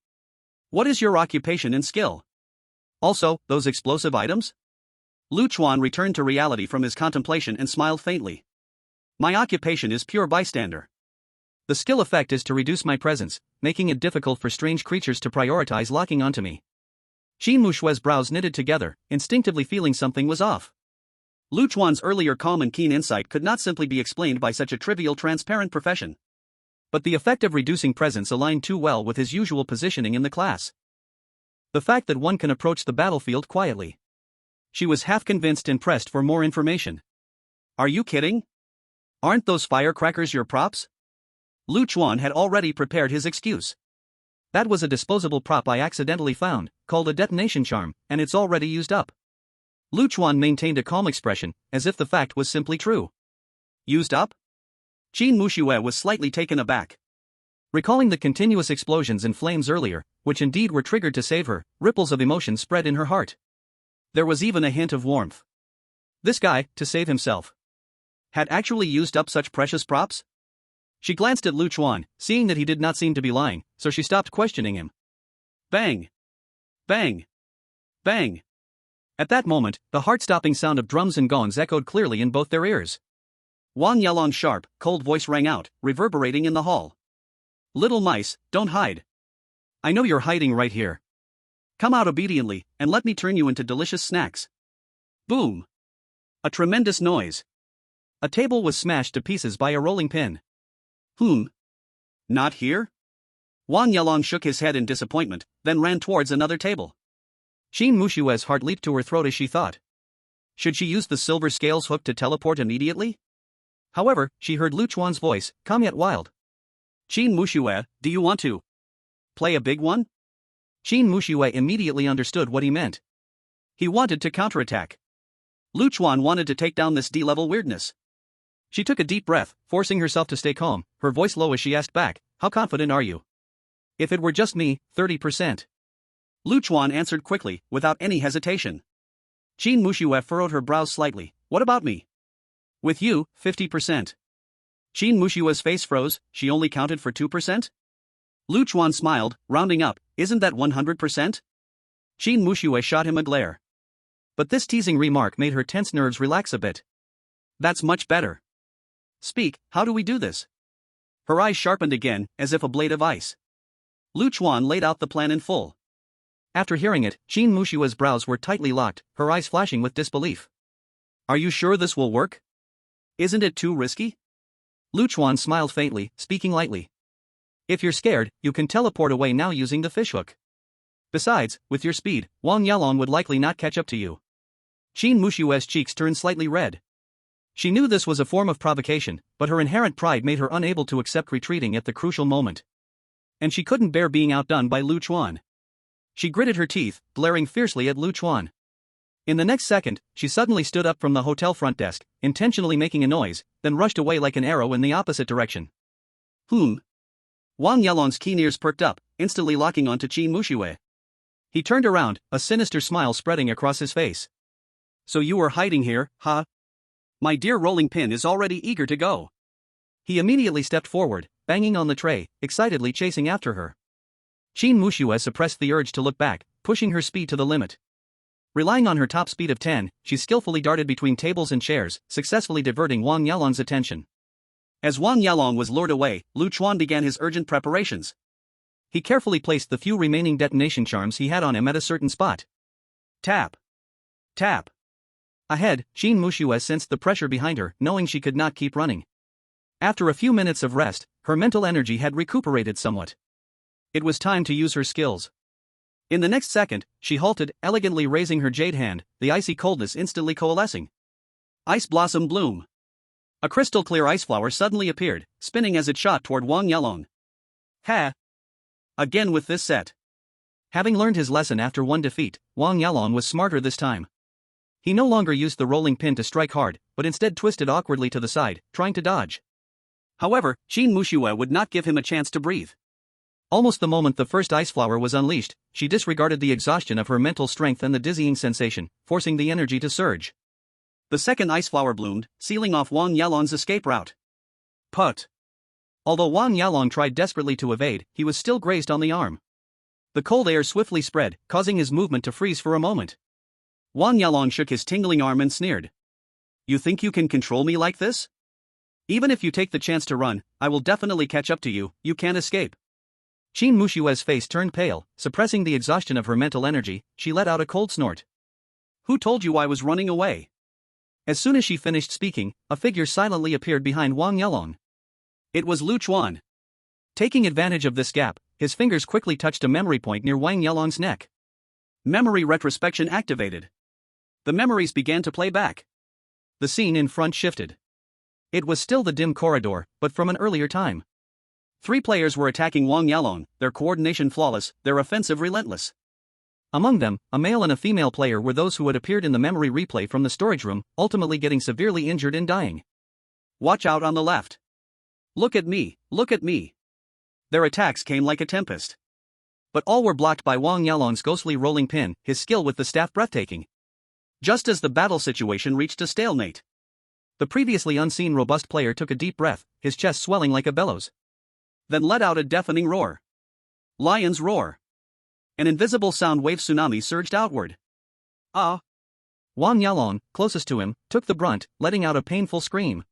What is your occupation and skill? Also, those explosive items? Luchuan returned to reality from his contemplation and smiled faintly. My occupation is pure bystander. The skill effect is to reduce my presence, making it difficult for strange creatures to prioritize locking onto me. Qin Mushui's brows knitted together, instinctively feeling something was off. Luchuan's earlier calm and keen insight could not simply be explained by such a trivial transparent profession. But the effect of reducing presence aligned too well with his usual positioning in the class. The fact that one can approach the battlefield quietly. She was half convinced and pressed for more information. Are you kidding? Aren't those firecrackers your props? Luchuan had already prepared his excuse. That was a disposable prop I accidentally found, called a detonation charm, and it's already used up. Luchuan maintained a calm expression, as if the fact was simply true. Used up? Qin Mushui was slightly taken aback. Recalling the continuous explosions and flames earlier, which indeed were triggered to save her, ripples of emotion spread in her heart. There was even a hint of warmth. This guy, to save himself, had actually used up such precious props? She glanced at Luchuan, seeing that he did not seem to be lying, so she stopped questioning him. Bang! Bang! Bang! At that moment, the heart-stopping sound of drums and gongs echoed clearly in both their ears. Wang Yalong's sharp, cold voice rang out, reverberating in the hall. Little mice, don't hide. I know you're hiding right here. Come out obediently, and let me turn you into delicious snacks. Boom! A tremendous noise. A table was smashed to pieces by a rolling pin. Not here? Wang Yalong shook his head in disappointment, then ran towards another table. Qin Mushui's heart leaped to her throat as she thought. Should she use the silver scales hook to teleport immediately? However, she heard Luchuan's voice, calm yet wild. Qin Mushui, do you want to play a big one? Qin Mushui immediately understood what he meant. He wanted to counterattack. Luchuan wanted to take down this D-level weirdness. She took a deep breath, forcing herself to stay calm, her voice low as she asked back, how confident are you? If it were just me, 30%. Luchuan answered quickly, without any hesitation. Qin Mushui furrowed her brows slightly. What about me? With you, 50%. Qin Mushui's face froze. She only counted for 2%? Luchuan smiled, rounding up. Isn't that 100%? Qin Mushui shot him a glare. But this teasing remark made her tense nerves relax a bit. That's much better. Speak, how do we do this? Her eyes sharpened again, as if a blade of ice. Luchuan laid out the plan in full. After hearing it, Qin Mushui's brows were tightly locked, her eyes flashing with disbelief. Are you sure this will work? Isn't it too risky? Luchuan smiled faintly, speaking lightly. If you're scared, you can teleport away now using the fishhook. Besides, with your speed, Wang Yalong would likely not catch up to you. Qin Mushui's cheeks turned slightly red. She knew this was a form of provocation, but her inherent pride made her unable to accept retreating at the crucial moment. And she couldn't bear being outdone by Luchuan. She gritted her teeth, glaring fiercely at Luchuan. In the next second, she suddenly stood up from the hotel front desk, intentionally making a noise, then rushed away like an arrow in the opposite direction. Wang Yalong's keen ears perked up, instantly locking onto Qin Mushui. He turned around, a sinister smile spreading across his face. So you were hiding here, huh? My dear rolling pin is already eager to go. He immediately stepped forward, banging on the tray, excitedly chasing after her. Qin Mushui suppressed the urge to look back, pushing her speed to the limit. Relying on her top speed of 10, she skillfully darted between tables and chairs, successfully diverting Wang Yalong's attention. As Wang Yalong was lured away, Luchuan began his urgent preparations. He carefully placed the few remaining detonation charms he had on him at a certain spot. Tap. Tap. Ahead, Qin Mushui sensed the pressure behind her, knowing she could not keep running. After a few minutes of rest, her mental energy had recuperated somewhat. It was time to use her skills. In the next second, she halted, elegantly raising her jade hand, the icy coldness instantly coalescing. Ice Blossom Bloom. A crystal-clear ice flower suddenly appeared, spinning as it shot toward Wang Yalong. Ha! Again with this set. Having learned his lesson after one defeat, Wang Yalong was smarter this time. He no longer used the rolling pin to strike hard, but instead twisted awkwardly to the side, trying to dodge. However, Qin Muxue would not give him a chance to breathe. Almost the moment the first ice flower was unleashed, she disregarded the exhaustion of her mental strength and the dizzying sensation, forcing the energy to surge. The second ice flower bloomed, sealing off Wang Yalong's escape route. Put. Although Wang Yalong tried desperately to evade, he was still grazed on the arm. The cold air swiftly spread, causing his movement to freeze for a moment. Wang Yalong shook his tingling arm and sneered. You think you can control me like this? Even if you take the chance to run, I will definitely catch up to you, you can't escape. Qin Mushue's face turned pale, suppressing the exhaustion of her mental energy. She let out a cold snort. Who told you I was running away? As soon as she finished speaking, a figure silently appeared behind Wang Yalong. It was Lu Chuan. Taking advantage of this gap, his fingers quickly touched a memory point near Wang Yalong's neck. Memory retrospection activated. The memories began to play back. The scene in front shifted. It was still the dim corridor, but from an earlier time. 3 players were attacking Wang Yalong, their coordination flawless, their offensive relentless. Among them, a male and a female player were those who had appeared in the memory replay from the storage room, ultimately getting severely injured and dying. Watch out on the left. Look at me, look at me. Their attacks came like a tempest. But all were blocked by Wang Yalong's ghostly rolling pin, his skill with the staff breathtaking. Just as the battle situation reached a stalemate, the previously unseen robust player took a deep breath, his chest swelling like a bellows. Then let out a deafening roar. Lion's roar. An invisible sound wave tsunami surged outward. Ah! Wang Yalong, closest to him, took the brunt, letting out a painful scream.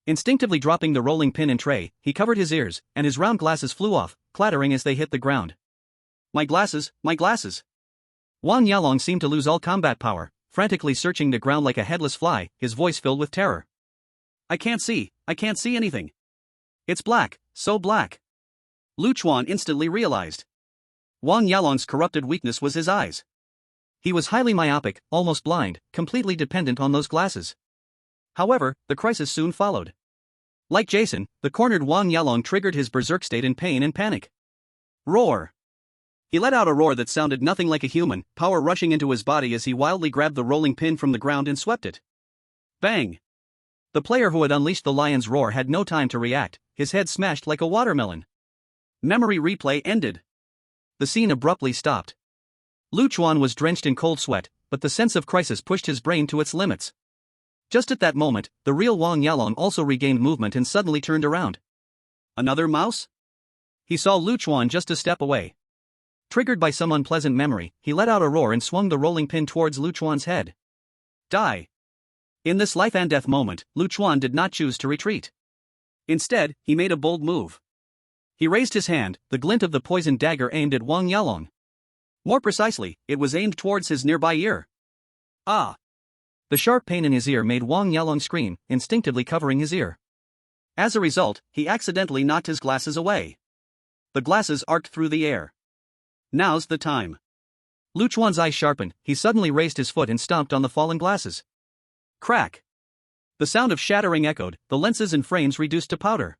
Instinctively dropping the rolling pin and tray, he covered his ears, and his round glasses flew off, clattering as they hit the ground. My glasses, my glasses. Wang Yalong seemed to lose all combat power, frantically searching the ground like a headless fly, his voice filled with terror. I can't see anything. It's black, so black. Lu Chuan instantly realized. Wang Yalong's corrupted weakness was his eyes. He was highly myopic, almost blind, completely dependent on those glasses. However, the crisis soon followed. Like Jason, the cornered Wang Yalong triggered his berserk state in pain and panic. Roar! He let out a roar that sounded nothing like a human, power rushing into his body as he wildly grabbed the rolling pin from the ground and swept it. Bang! The player who had unleashed the lion's roar had no time to react, his head smashed like a watermelon. Memory replay ended. The scene abruptly stopped. Lu Chuan was drenched in cold sweat, but the sense of crisis pushed his brain to its limits. Just at that moment, the real Wang Yalong also regained movement and suddenly turned around. Another mouse? He saw Lu Chuan just a step away. Triggered by some unpleasant memory, he let out a roar and swung the rolling pin towards Lu Chuan's head. Die! In this life and death moment, Lu Chuan did not choose to retreat. Instead, he made a bold move. He raised his hand, the glint of the poisoned dagger aimed at Wang Yalong. More precisely, it was aimed towards his nearby ear. Ah! The sharp pain in his ear made Wang Yalong scream, instinctively covering his ear. As a result, he accidentally knocked his glasses away. The glasses arced through the air. Now's the time. Lu Chuan's eyes sharpened, he suddenly raised his foot and stomped on the fallen glasses. Crack! The sound of shattering echoed, the lenses and frames reduced to powder.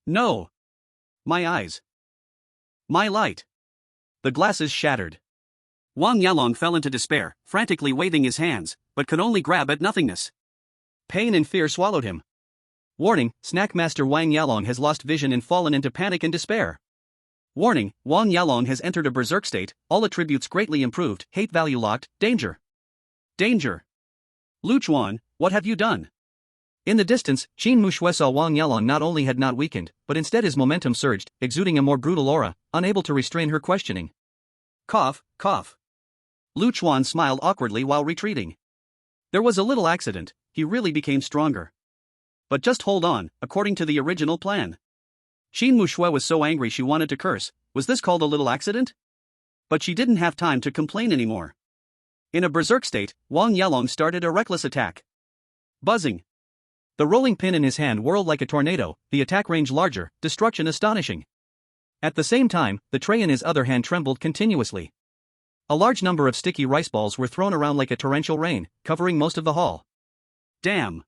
No! My eyes. My light. The glasses shattered. Wang Yalong fell into despair, frantically waving his hands, but could only grab at nothingness. Pain and fear swallowed him. Warning, Snackmaster Wang Yalong has lost vision and fallen into panic and despair. Warning, Wang Yalong has entered a berserk state, all attributes greatly improved, hate value locked, danger. Danger. Lu Chuan, what have you done? In the distance, Qin Muxue saw Wang Yalong not only had not weakened, but instead his momentum surged, exuding a more brutal aura, unable to restrain her questioning. Cough, cough. Lu Chuan smiled awkwardly while retreating. There was a little accident, he really became stronger. But just hold on, according to the original plan. Qin Muxue was so angry she wanted to curse. Was this called a little accident? But she didn't have time to complain anymore. In a berserk state, Wang Yalong started a reckless attack. Buzzing. The rolling pin in his hand whirled like a tornado, the attack range larger, destruction astonishing. At the same time, the tray in his other hand trembled continuously. A large number of sticky rice balls were thrown around like a torrential rain, covering most of the hall. Damn.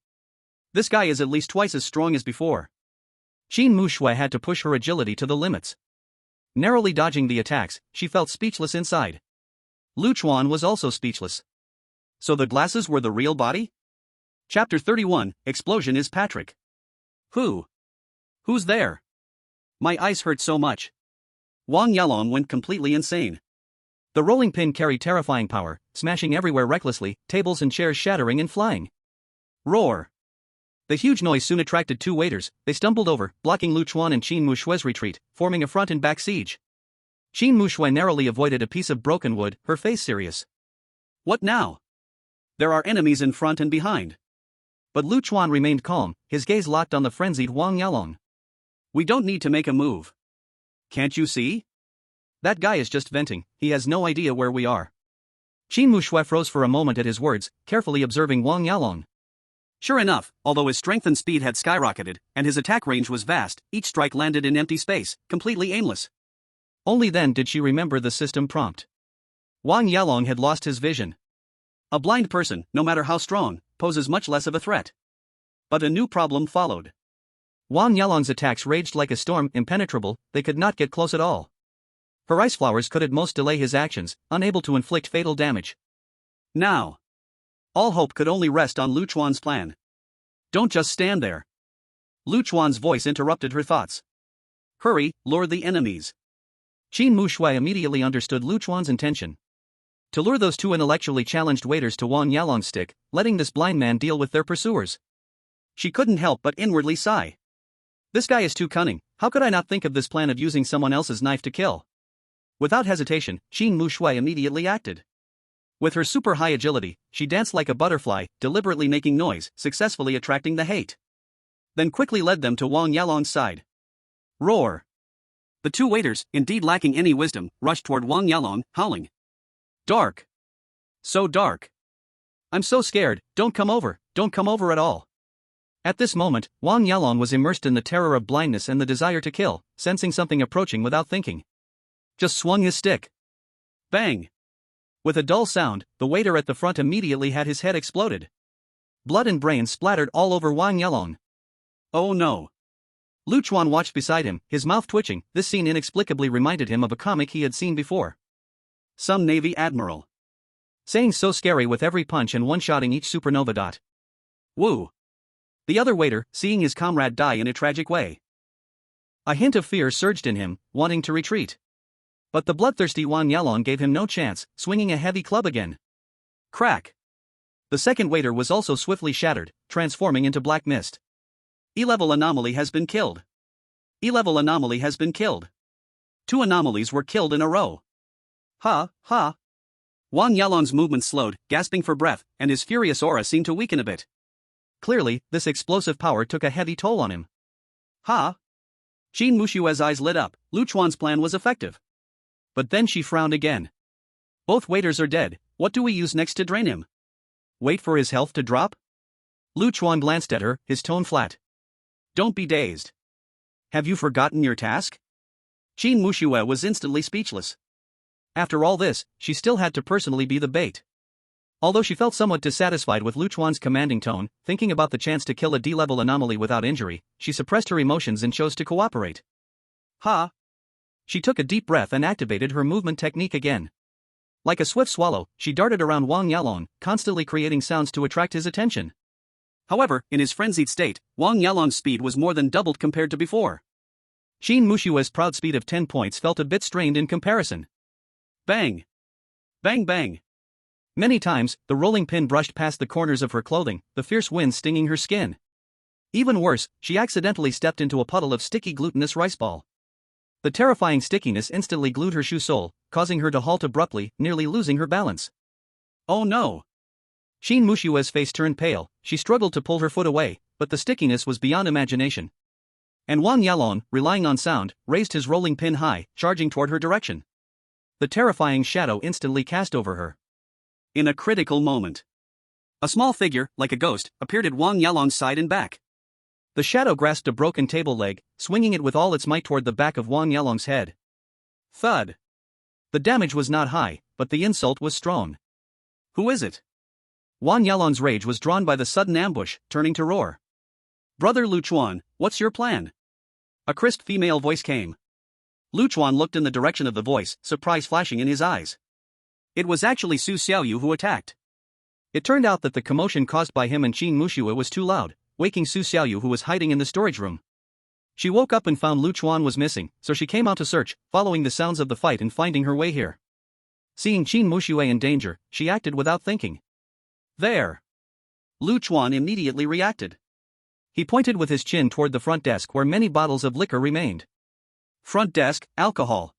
This guy is at least twice as strong as before. Qin Muxue had to push her agility to the limits. Narrowly dodging the attacks, she felt speechless inside. Lu Chuan was also speechless. So the glasses were the real body? Chapter 31, Explosion is Patrick. Who's there? My eyes hurt so much. Wang Yalong went completely insane. The rolling pin carried terrifying power, smashing everywhere recklessly, tables and chairs shattering and flying. Roar. The huge noise soon attracted two waiters. They stumbled over, blocking Lu Chuan and Qin Mushue's retreat, forming a front and back siege. Qin Mushue narrowly avoided a piece of broken wood, her face serious. What now? There are enemies in front and behind. But Lu Chuan remained calm, his gaze locked on the frenzied Wang Yalong. We don't need to make a move. Can't you see? That guy is just venting, he has no idea where we are. Qin Mushue froze for a moment at his words, carefully observing Wang Yalong. Sure enough, although his strength and speed had skyrocketed, and his attack range was vast, each strike landed in empty space, completely aimless. Only then did she remember the system prompt. Wang Yalong had lost his vision. A blind person, no matter how strong, poses much less of a threat. But a new problem followed. Wang Yalong's attacks raged like a storm, impenetrable, they could not get close at all. Her ice flowers could at most delay his actions, unable to inflict fatal damage. Now, all hope could only rest on Lu Chuan's plan. Don't just stand there. Lu Chuan's voice interrupted her thoughts. Hurry, lure the enemies. Qin Mushue immediately understood Lu Chuan's intention. To lure those two intellectually challenged waiters to Wang Yalong's stick, letting this blind man deal with their pursuers. She couldn't help but inwardly sigh. This guy is too cunning, how could I not think of this plan of using someone else's knife to kill? Without hesitation, Qin Mushue immediately acted. With her super high agility, she danced like a butterfly, deliberately making noise, successfully attracting the hate. Then quickly led them to Wang Yalong's side. Roar. The two waiters, indeed lacking any wisdom, rushed toward Wang Yalong, howling. Dark. So dark. I'm so scared, don't come over at all. At this moment, Wang Yalong was immersed in the terror of blindness and the desire to kill, sensing something approaching without thinking. Just swung his stick. Bang. With a dull sound, the waiter at the front immediately had his head exploded. Blood and brains splattered all over Wang Yalong. Oh no. Lu Chuan watched beside him, his mouth twitching. This scene inexplicably reminded him of a comic he had seen before. Some Navy admiral. Saying so scary with every punch and one-shotting each supernova dot. Woo. The other waiter, seeing his comrade die in a tragic way. A hint of fear surged in him, wanting to retreat. But the bloodthirsty Wang Yalong gave him no chance, swinging a heavy club again. Crack. The second waiter was also swiftly shattered, transforming into black mist. E-level anomaly has been killed. E-level anomaly has been killed. Two anomalies were killed in a row. Ha, ha. Wang Yalong's movements slowed, gasping for breath, and his furious aura seemed to weaken a bit. Clearly, this explosive power took a heavy toll on him. Ha. Qin Mushue's eyes lit up, Lu Chuan's plan was effective. But then she frowned again. Both waiters are dead, what do we use next to drain him? Wait for his health to drop? Lu Chuan glanced at her, his tone flat. Don't be dazed. Have you forgotten your task? Qin Mushue was instantly speechless. After all this, she still had to personally be the bait. Although she felt somewhat dissatisfied with Lu Chuan's commanding tone, thinking about the chance to kill a D-level anomaly without injury, she suppressed her emotions and chose to cooperate. Ha! She took a deep breath and activated her movement technique again. Like a swift swallow, she darted around Wang Yalong, constantly creating sounds to attract his attention. However, in his frenzied state, Wang Yalong's speed was more than doubled compared to before. Qin Mushue's proud speed of 10 points felt a bit strained in comparison. Bang! Bang bang! Many times, the rolling pin brushed past the corners of her clothing, the fierce wind stinging her skin. Even worse, she accidentally stepped into a puddle of sticky glutinous rice ball. The terrifying stickiness instantly glued her shoe sole, causing her to halt abruptly, nearly losing her balance. Oh no! Qin Mushue's face turned pale, she struggled to pull her foot away, but the stickiness was beyond imagination. And Wang Yalong, relying on sound, raised his rolling pin high, charging toward her direction. The terrifying shadow instantly cast over her. In a critical moment, a small figure, like a ghost, appeared at Wang Yalong's side and back. The shadow grasped a broken table leg, swinging it with all its might toward the back of Wang Yalong's head. Thud. The damage was not high, but the insult was strong. Who is it? Wang Yalong's rage was drawn by the sudden ambush, turning to roar. Brother Lu Chuan, what's your plan? A crisp female voice came. Lu Chuan looked in the direction of the voice, surprise flashing in his eyes. It was actually Su Xiaoyu who attacked. It turned out that the commotion caused by him and Qin Muxue was too loud, waking Su Xiaoyu, who was hiding in the storage room. She woke up and found Lu Chuan was missing, so she came out to search, following the sounds of the fight and finding her way here. Seeing Qin Muxue in danger, she acted without thinking. There! Lu Chuan immediately reacted. He pointed with his chin toward the front desk where many bottles of liquor remained. Front desk, alcohol.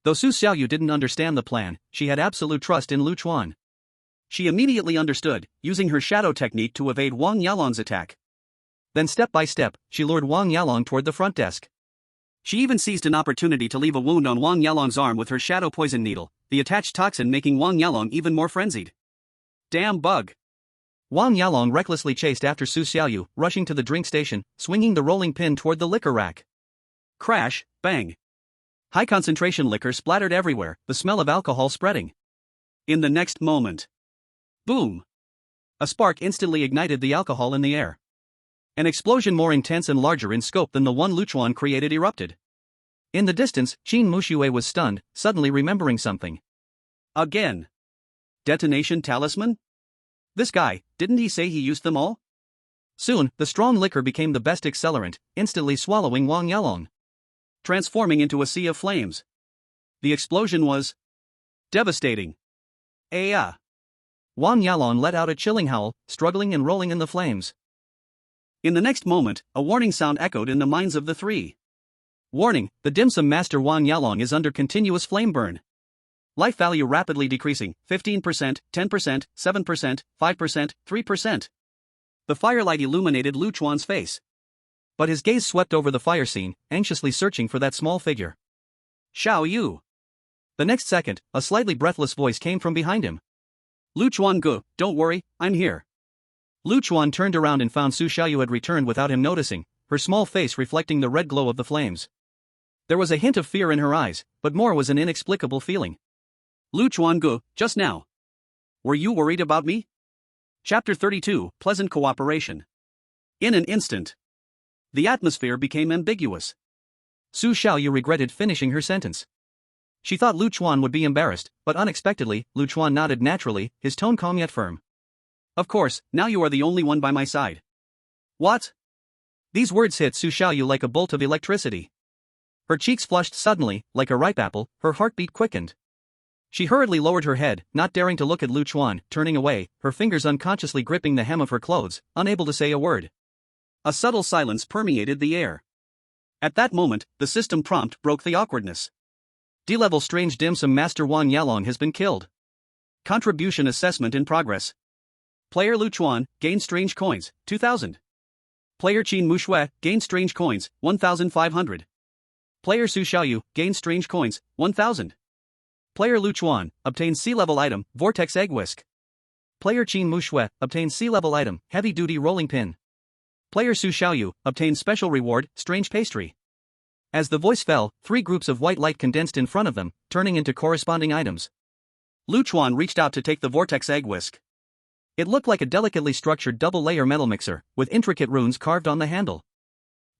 Though Su Xiaoyu didn't understand the plan, she had absolute trust in Lu Chuan. She immediately understood, using her shadow technique to evade Wang Yalong's attack. Then step by step, she lured Wang Yalong toward the front desk. She even seized an opportunity to leave a wound on Wang Yalong's arm with her shadow poison needle, the attached toxin making Wang Yalong even more frenzied. Damn bug! Wang Yalong recklessly chased after Su Xiaoyu, rushing to the drink station, swinging the rolling pin toward the liquor rack. Crash, bang. High-concentration liquor splattered everywhere, the smell of alcohol spreading. In the next moment. Boom! A spark instantly ignited the alcohol in the air. An explosion more intense and larger in scope than the one Lu Chuan created erupted. In the distance, Qin Muxue was stunned, suddenly remembering something. Again. Detonation talisman? This guy, didn't he say he used them all? Soon, the strong liquor became the best accelerant, instantly swallowing Wang Yalong, transforming into a sea of flames. The explosion was devastating. Wang Yalong let out a chilling howl, struggling and rolling in the flames. In the next moment, a warning sound echoed in the minds of the three. Warning, the dim sum master Wang Yalong is under continuous flame burn. Life value rapidly decreasing, 15%, 10%, 7%, 5%, 3%. The firelight illuminated Lu Chuan's face. But his gaze swept over the fire scene, anxiously searching for that small figure. Xiaoyu. The next second, a slightly breathless voice came from behind him. Lu Chuan Gu, don't worry, I'm here. Lu Chuan turned around and found Su Xiaoyu had returned without him noticing, her small face reflecting the red glow of the flames. There was a hint of fear in her eyes, but more was an inexplicable feeling. Lu Chuan Gu, just now. Were you worried about me? Chapter 32, Pleasant Cooperation. In an instant, the atmosphere became ambiguous. Su Xiaoyu regretted finishing her sentence. She thought Lu Chuan would be embarrassed, but unexpectedly, Lu Chuan nodded naturally, his tone calm yet firm. Of course, now you are the only one by my side. What? These words hit Su Xiaoyu like a bolt of electricity. Her cheeks flushed suddenly, like a ripe apple, her heartbeat quickened. She hurriedly lowered her head, not daring to look at Lu Chuan, turning away, her fingers unconsciously gripping the hem of her clothes, unable to say a word. A subtle silence permeated the air. At that moment, the system prompt broke the awkwardness. D-level strange dim sum master Wang Yalong has been killed. Contribution assessment in progress. Player Lu Chuan, gain strange coins, 2,000. Player Qin Muxue, gain strange coins, 1,500. Player Su Xiaoyu, gain strange coins, 1,000. Player Lu Chuan, obtains sea-level item, Vortex Egg Whisk. Player Qin Muxue, obtains sea-level item, Heavy-Duty Rolling Pin. Player Su Xiaoyu, obtains special reward, Strange Pastry. As the voice fell, 3 groups of white light condensed in front of them, turning into corresponding items. Lu Chuan reached out to take the Vortex Egg Whisk. It looked like a delicately structured double-layer metal mixer, with intricate runes carved on the handle.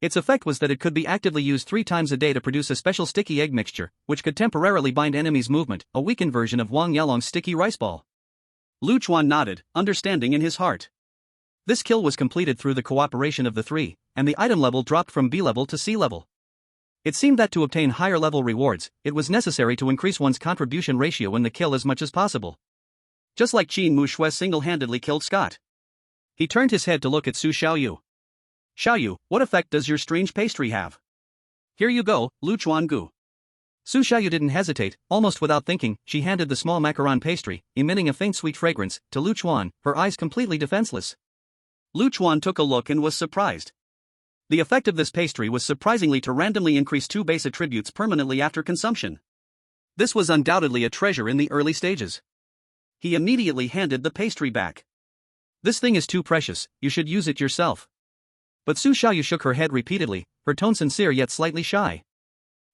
Its effect was that it could be actively used 3 times a day to produce a special sticky egg mixture, which could temporarily bind enemies' movement, a weakened version of Wang Yalong's sticky rice ball. Lu Chuan nodded, understanding in his heart. This kill was completed through the cooperation of the 3, and the item level dropped from B level to C level. It seemed that to obtain higher level rewards, it was necessary to increase one's contribution ratio in the kill as much as possible. Just like Qin Muxue single-handedly killed Scott. He turned his head to look at Su Xiaoyu. Xiaoyu, what effect does your strange pastry have? Here you go, Lu Chuan Gu. Su Xiaoyu didn't hesitate, almost without thinking, she handed the small macaron pastry, emitting a faint sweet fragrance, to Lu Chuan, her eyes completely defenseless. Lu Chuan took a look and was surprised. The effect of this pastry was surprisingly to randomly increase 2 base attributes permanently after consumption. This was undoubtedly a treasure in the early stages. He immediately handed the pastry back. This thing is too precious, you should use it yourself. But Su Xiaoyu shook her head repeatedly, her tone sincere yet slightly shy.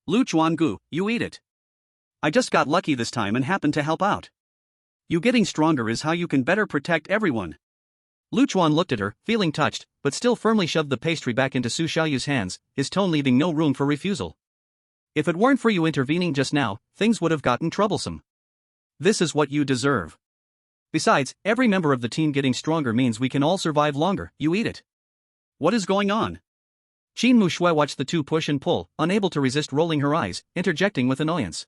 Lu Chuan Gu, you eat it. I just got lucky this time and happened to help out. You getting stronger is how you can better protect everyone. Lu Chuan looked at her, feeling touched, but still firmly shoved the pastry back into Su Xiaoyu's hands, his tone leaving no room for refusal. If it weren't for you intervening just now, things would have gotten troublesome. This is what you deserve. Besides, every member of the team getting stronger means we can all survive longer. You eat it. What is going on? Qin Mushui watched the two push and pull, unable to resist, rolling her eyes, interjecting with annoyance.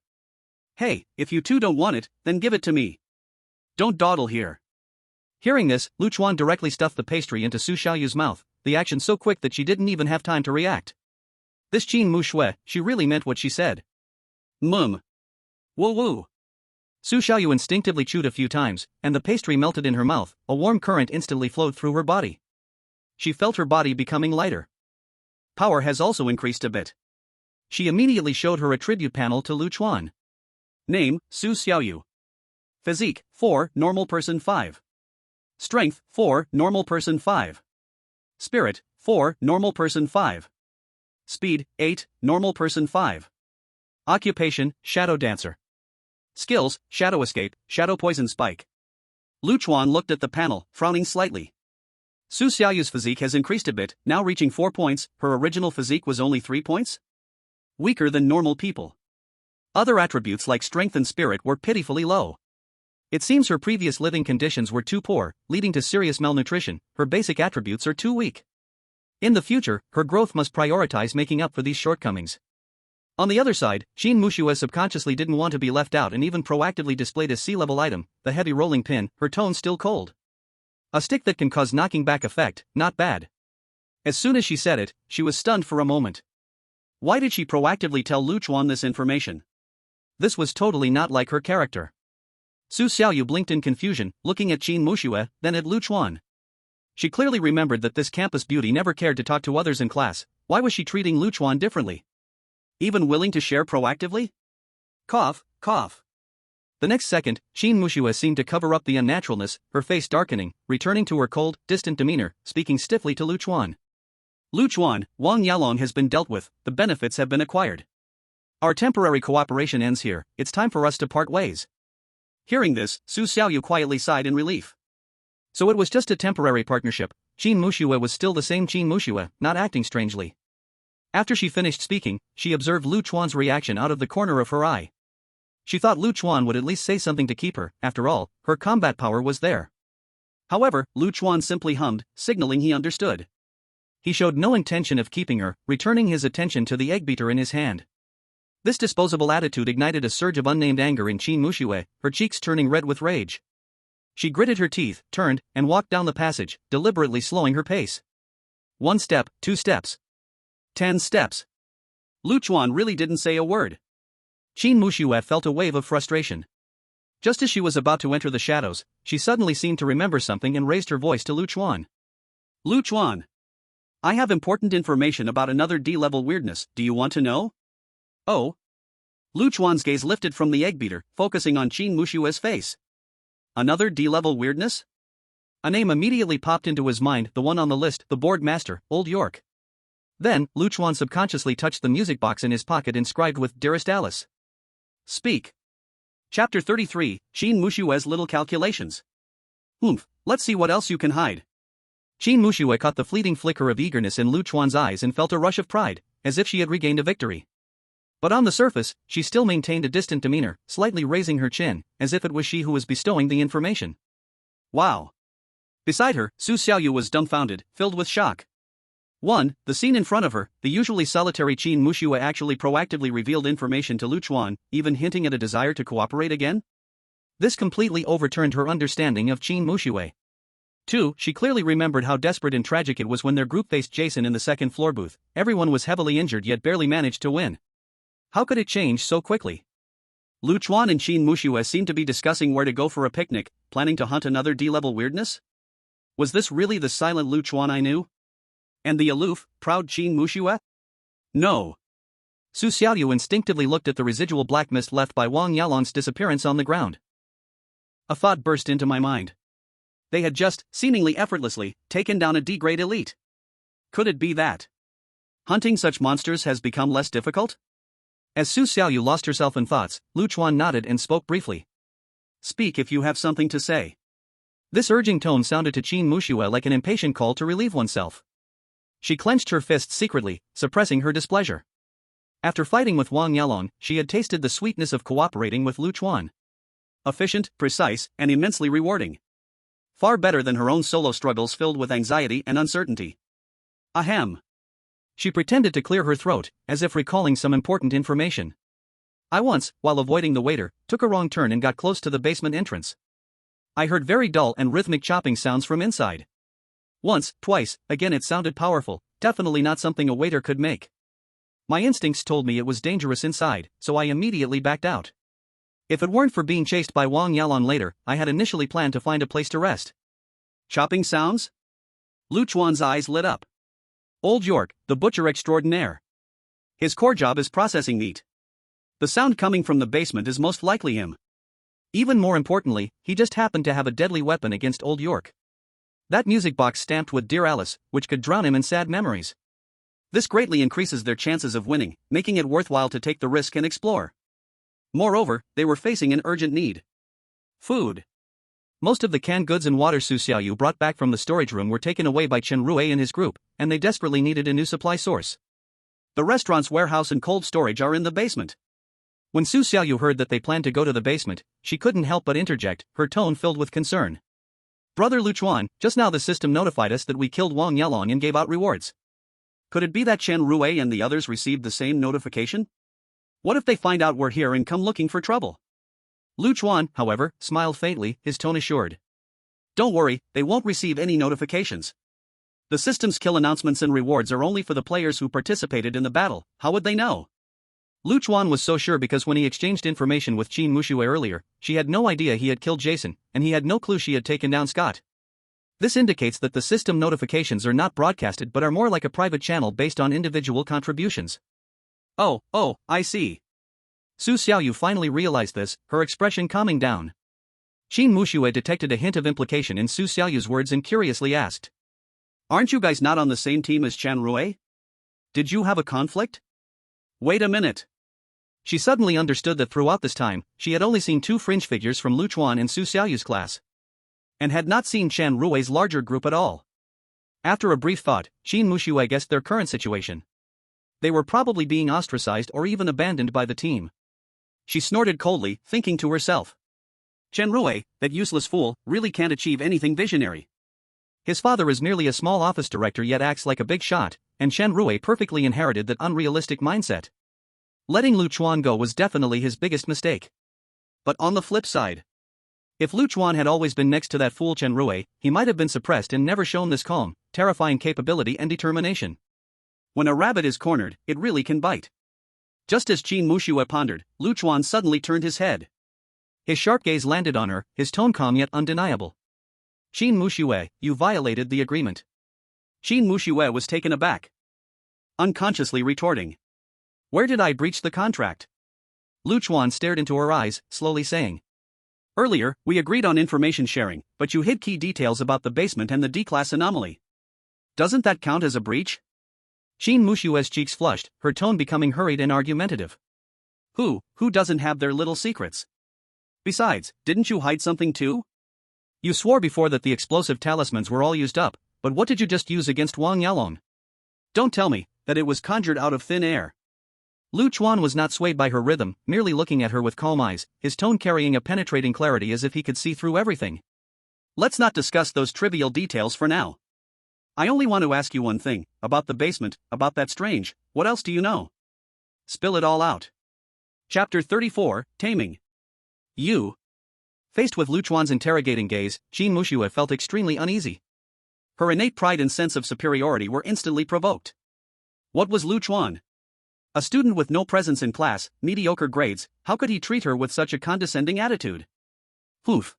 Hey, if you two don't want it, then give it to me. Don't dawdle here. Hearing this, Chuan directly stuffed the pastry into Su Xiaoyu's mouth, the action so quick that she didn't even have time to react. This Qin Mushui, she really meant what she said. Woo woo. Su Xiaoyu instinctively chewed a few times, and the pastry melted in her mouth. A warm current instantly flowed through her body. She felt her body becoming lighter. Power has also increased a bit. She immediately showed her attribute panel to Chuan. Name, Su Xiaoyu. Physique, 4, normal person 5. Strength, 4, normal person 5. Spirit, 4, normal person 5. Speed, 8, normal person 5. Occupation, shadow dancer. Skills, shadow escape, shadow poison spike. Chuan looked at the panel, frowning slightly. Su Xiaoyu's physique has increased a bit, now reaching 4 points, her original physique was only 3 points? Weaker than normal people. Other attributes like strength and spirit were pitifully low. It seems her previous living conditions were too poor, leading to serious malnutrition. Her basic attributes are too weak. In the future, her growth must prioritize making up for these shortcomings. On the other side, Qin Mushui subconsciously didn't want to be left out and even proactively displayed a sea-level item, the heavy rolling pin, her tone still cold. A stick that can cause knocking back effect, not bad. As soon as she said it, she was stunned for a moment. Why did she proactively tell Chuan this information? This was totally not like her character. Su Xiaoyu blinked in confusion, looking at Qin Mushui, then at Chuan. She clearly remembered that this campus beauty never cared to talk to others in class. Why was she treating Chuan differently? Even willing to share proactively? Cough, cough. The next second, Qin Mushui seemed to cover up the unnaturalness, her face darkening, returning to her cold, distant demeanor, speaking stiffly to Chuan. Chuan, Wang Yalong has been dealt with, the benefits have been acquired. Our temporary cooperation ends here, it's time for us to part ways. Hearing this, Su Xiaoyu quietly sighed in relief. So it was just a temporary partnership. Qin Mushui was still the same Qin Mushui, not acting strangely. After she finished speaking, she observed Chuan's reaction out of the corner of her eye. She thought Chuan would at least say something to keep her. After all, her combat power was there. However, Chuan simply hummed, signaling he understood. He showed no intention of keeping her, returning his attention to the egg beater in his hand. This disposable attitude ignited a surge of unnamed anger in Qin Mushui, her cheeks turning red with rage. She gritted her teeth, turned, and walked down the passage, deliberately slowing her pace. 1 step, 2 steps. 10 steps. Chuan really didn't say a word. Qin Mushui felt a wave of frustration. Just as she was about to enter the shadows, she suddenly seemed to remember something and raised her voice to Chuan. Chuan. I have important information about another D-level weirdness, do you want to know? Oh. Chuan's gaze lifted from the egg beater, focusing on Qin Mushui's face. Another D-level weirdness? A name immediately popped into his mind, the one on the list, the board master, Old York. Then, Chuan subconsciously touched the music box in his pocket inscribed with Dearest Alice. Speak. Chapter 33, Qin Mushui's Little Calculations. Let's see what else you can hide. Qin Mushui caught the fleeting flicker of eagerness in Chuan's eyes and felt a rush of pride, as if she had regained a victory. But on the surface, she still maintained a distant demeanor, slightly raising her chin, as if it was she who was bestowing the information. Wow. Beside her, Su Xiaoyu was dumbfounded, filled with shock. 1. The scene in front of her, the usually solitary Qin Mushui actually proactively revealed information to Chuan, even hinting at a desire to cooperate again? This completely overturned her understanding of Qin Mushui. 2. She clearly remembered how desperate and tragic it was when their group faced Jason in the second floor booth. Everyone was heavily injured yet barely managed to win. How could it change so quickly? Chuan and Qin Mushui seemed to be discussing where to go for a picnic, planning to hunt another D-level weirdness? Was this really the silent Chuan I knew? And the aloof, proud Qin Mushui? No. Su Xiaoyu instinctively looked at the residual black mist left by Wang Yalong's disappearance on the ground. A thought burst into my mind. They had just, seemingly effortlessly, taken down a D-grade elite. Could it be that hunting such monsters has become less difficult? As Su Xiaoyu lost herself in thoughts, Chuan nodded and spoke briefly. Speak if you have something to say. This urging tone sounded to Qin Mushui like an impatient call to relieve oneself. She clenched her fists secretly, suppressing her displeasure. After fighting with Wang Yalong, she had tasted the sweetness of cooperating with Chuan. efficient, precise, and immensely rewarding. Far better than her own solo struggles filled with anxiety and uncertainty. Ahem. She pretended to clear her throat, as if recalling some important information. I once, while avoiding the waiter, took a wrong turn and got close to the basement entrance. I heard very dull and rhythmic chopping sounds from inside. Once, twice, again it sounded powerful, definitely not something a waiter could make. My instincts told me it was dangerous inside, so I immediately backed out. If it weren't for being chased by Wang Yalon later, I had initially planned to find a place to rest. Chopping sounds? Lu Chuan's eyes lit up. Old York, the butcher extraordinaire. His core job is processing meat. The sound coming from the basement is most likely him. Even more importantly, he just happened to have a deadly weapon against Old York. That music box stamped with Dear Alice, which could drown him in sad memories. This greatly increases their chances of winning, making it worthwhile to take the risk and explore. Moreover, they were facing an urgent need. Food. Most of the canned goods and water Su Xiaoyu brought back from the storage room were taken away by Chen Rui and his group, and they desperately needed a new supply source. The restaurant's warehouse and cold storage are in the basement. When Su Xiaoyu heard that they planned to go to the basement, she couldn't help but interject, her tone filled with concern. Brother Lu Chuan, just now the system notified us that we killed Wang Yalong and gave out rewards. Could it be that Chen Rui and the others received the same notification? What if they find out we're here and come looking for trouble? Lu Chuan, however, smiled faintly, his tone assured. Don't worry, they won't receive any notifications. The system's kill announcements and rewards are only for the players who participated in the battle. How would they know? Lu Chuan was so sure because when he exchanged information with Qin Mushue earlier, she had no idea he had killed Jason, and he had no clue she had taken down Scott. This indicates that the system notifications are not broadcasted but are more like a private channel based on individual contributions. Oh, I see. Su Xiaoyu finally realized this, her expression calming down. Qin Mushue detected a hint of implication in Su Xiaoyu's words and curiously asked. Aren't you guys not on the same team as Chen Rui? Did you have a conflict? Wait a minute. She suddenly understood that throughout this time, she had only seen two fringe figures from Lu Chuan and Su Xiaoyu's class. And had not seen Chen Rui's larger group at all. After a brief thought, Qin Mushue guessed their current situation. They were probably being ostracized or even abandoned by the team. She snorted coldly, thinking to herself. Chen Rui, that useless fool, really can't achieve anything visionary. His father is merely a small office director yet acts like a big shot, and Chen Rui perfectly inherited that unrealistic mindset. Letting Lu Chuan go was definitely his biggest mistake. But on the flip side, if Lu Chuan had always been next to that fool Chen Rui, he might have been suppressed and never shown this calm, terrifying capability and determination. When a rabbit is cornered, it really can bite. Just as Qin Mushue pondered, Lu Chuan suddenly turned his head. His sharp gaze landed on her, his tone calm yet undeniable. Qin Mushue, you violated the agreement. Qin Mushue was taken aback. Unconsciously retorting. Where did I breach the contract? Lu Chuan stared into her eyes, slowly saying. Earlier, we agreed on information sharing, but you hid key details about the basement and the D-class anomaly. Doesn't that count as a breach? Qin Mushue's cheeks flushed, her tone becoming hurried and argumentative. Who doesn't have their little secrets? Besides, didn't you hide something too? You swore before that the explosive talismans were all used up, but what did you just use against Wang Yalong? Don't tell me that it was conjured out of thin air. Lu Chuan was not swayed by her rhythm, merely looking at her with calm eyes, his tone carrying a penetrating clarity as if he could see through everything. Let's not discuss those trivial details for now. I only want to ask you one thing, about the basement, about that strange, what else do you know? Spill it all out. Chapter 34, Taming. You. Faced with Lu Chuan's interrogating gaze, Qin Mushue felt extremely uneasy. Her innate pride and sense of superiority were instantly provoked. What was Lu Chuan? A student with no presence in class, mediocre grades, how could he treat her with such a condescending attitude? Poof.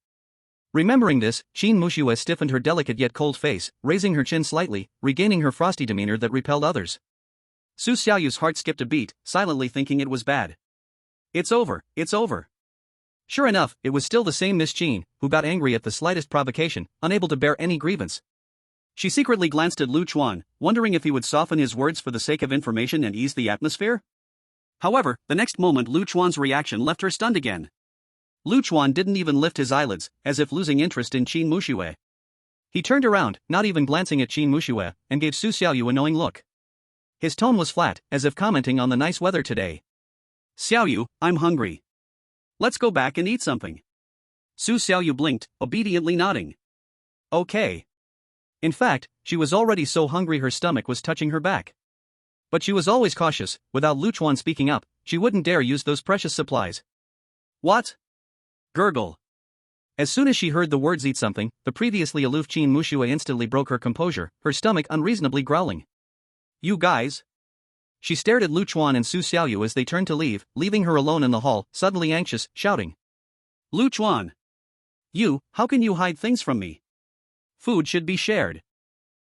Remembering this, Qin Mushue stiffened her delicate yet cold face, raising her chin slightly, regaining her frosty demeanor that repelled others. Su Xiaoyu's heart skipped a beat, silently thinking it was bad. It's over. Sure enough, it was still the same Miss Qin, who got angry at the slightest provocation, unable to bear any grievance. She secretly glanced at Lu Chuan, wondering if he would soften his words for the sake of information and ease the atmosphere. However, the next moment Lu Chuan's reaction left her stunned again. Lu Chuan didn't even lift his eyelids, as if losing interest in Qin Mushue. He turned around, not even glancing at Qin Mushue, and gave Su Xiaoyu a knowing look. His tone was flat, as if commenting on the nice weather today. Xiaoyu, I'm hungry. Let's go back and eat something. Su Xiaoyu blinked, obediently nodding. Okay. In fact, she was already so hungry her stomach was touching her back. But she was always cautious, without Lu Chuan speaking up, she wouldn't dare use those precious supplies. What? Gurgle. As soon as she heard the words eat something, the previously aloof Qin Muxue instantly broke her composure, her stomach unreasonably growling. You guys? She stared at Lu Chuan and Su Xiaoyu as they turned to leave, leaving her alone in the hall, suddenly anxious, shouting. Lu Chuan! How can you hide things from me? Food should be shared.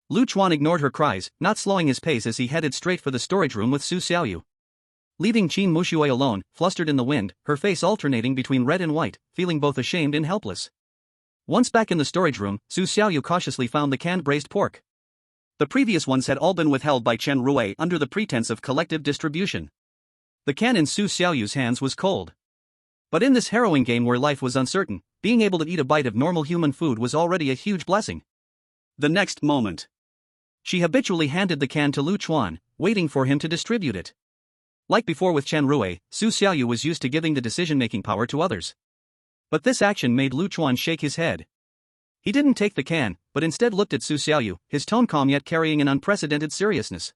Lu Chuan ignored her cries, not slowing his pace as he headed straight for the storage room with Su Xiaoyu. Leaving Qin Muxue alone, flustered in the wind, her face alternating between red and white, feeling both ashamed and helpless. Once back in the storage room, Su Xiaoyu cautiously found the canned braised pork. The previous ones had all been withheld by Chen Rui under the pretense of collective distribution. The can in Su Xiaoyu's hands was cold. But in this harrowing game where life was uncertain, being able to eat a bite of normal human food was already a huge blessing. The next moment, she habitually handed the can to Lu Chuan, waiting for him to distribute it. Like before with Chen Rui, Su Xiaoyu was used to giving the decision-making power to others. But this action made Lu Chuan shake his head. He didn't take the can, but instead looked at Su Xiaoyu, his tone calm yet carrying an unprecedented seriousness.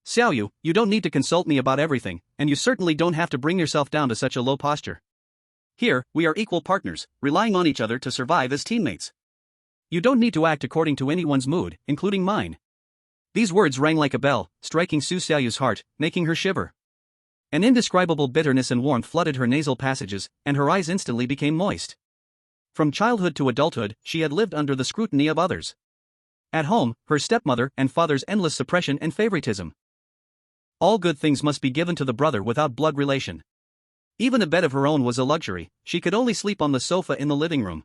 Xiaoyu, you don't need to consult me about everything, and you certainly don't have to bring yourself down to such a low posture. Here, we are equal partners, relying on each other to survive as teammates. You don't need to act according to anyone's mood, including mine. These words rang like a bell, striking Su Xiaoyu's heart, making her shiver. An indescribable bitterness and warmth flooded her nasal passages, and her eyes instantly became moist. From childhood to adulthood, she had lived under the scrutiny of others. At home, her stepmother and father's endless suppression and favoritism. All good things must be given to the brother without blood relation. Even a bed of her own was a luxury, she could only sleep on the sofa in the living room.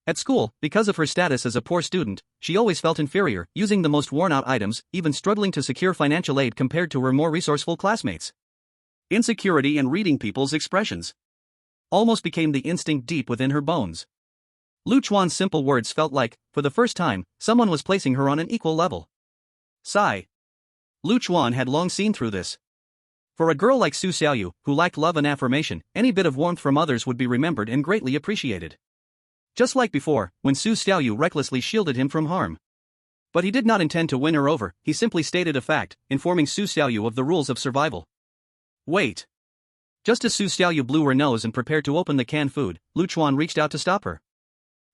At school, because of her status as a poor student, she always felt inferior, using the most worn-out items, even struggling to secure financial aid compared to her more resourceful classmates. Insecurity and reading people's expressions almost became the instinct deep within her bones. Lu Chuan's simple words felt like, for the first time, someone was placing her on an equal level. Sigh. Lu Chuan had long seen through this. For a girl like Su Xiaoyu, who lacked love and affirmation, any bit of warmth from others would be remembered and greatly appreciated. Just like before, when Su Xiaoyu recklessly shielded him from harm. But he did not intend to win her over, he simply stated a fact, informing Su Xiaoyu of the rules of survival. Wait. Just as Su Xiaoyu blew her nose and prepared to open the canned food, Lu Chuan reached out to stop her.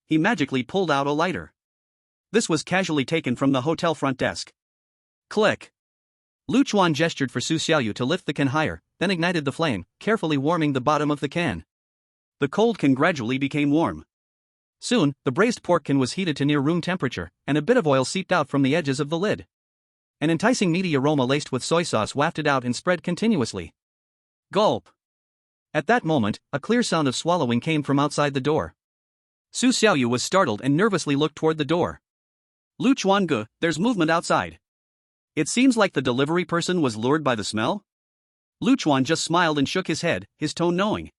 He magically pulled out a lighter. This was casually taken from the hotel front desk. Click. Lu Chuan gestured for Su Xiaoyu to lift the can higher, then ignited the flame, carefully warming the bottom of the can. The cold can gradually became warm. Soon, the braised pork can was heated to near room temperature, and a bit of oil seeped out from the edges of the lid. An enticing meaty aroma laced with soy sauce wafted out and spread continuously. Gulp. At that moment, a clear sound of swallowing came from outside the door. Su Xiaoyu was startled and nervously looked toward the door. Lu Chuan Gu, there's movement outside. It seems like the delivery person was lured by the smell? Lu Chuan just smiled and shook his head, his tone knowing.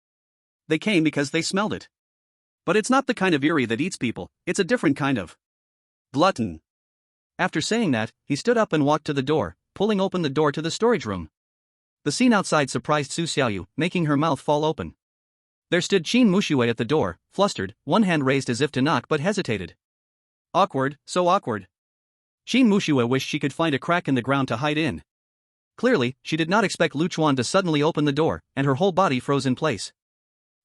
They came because they smelled it. But it's not the kind of eerie that eats people, it's a different kind of glutton. After saying that, he stood up and walked to the door, pulling open the door to the storage room. The scene outside surprised Su Xiaoyu, making her mouth fall open. There stood Qin Muxue at the door, flustered, one hand raised as if to knock but hesitated. Awkward, so awkward. Qin Muxue wished she could find a crack in the ground to hide in. Clearly, she did not expect Lu Chuan to suddenly open the door, and her whole body froze in place.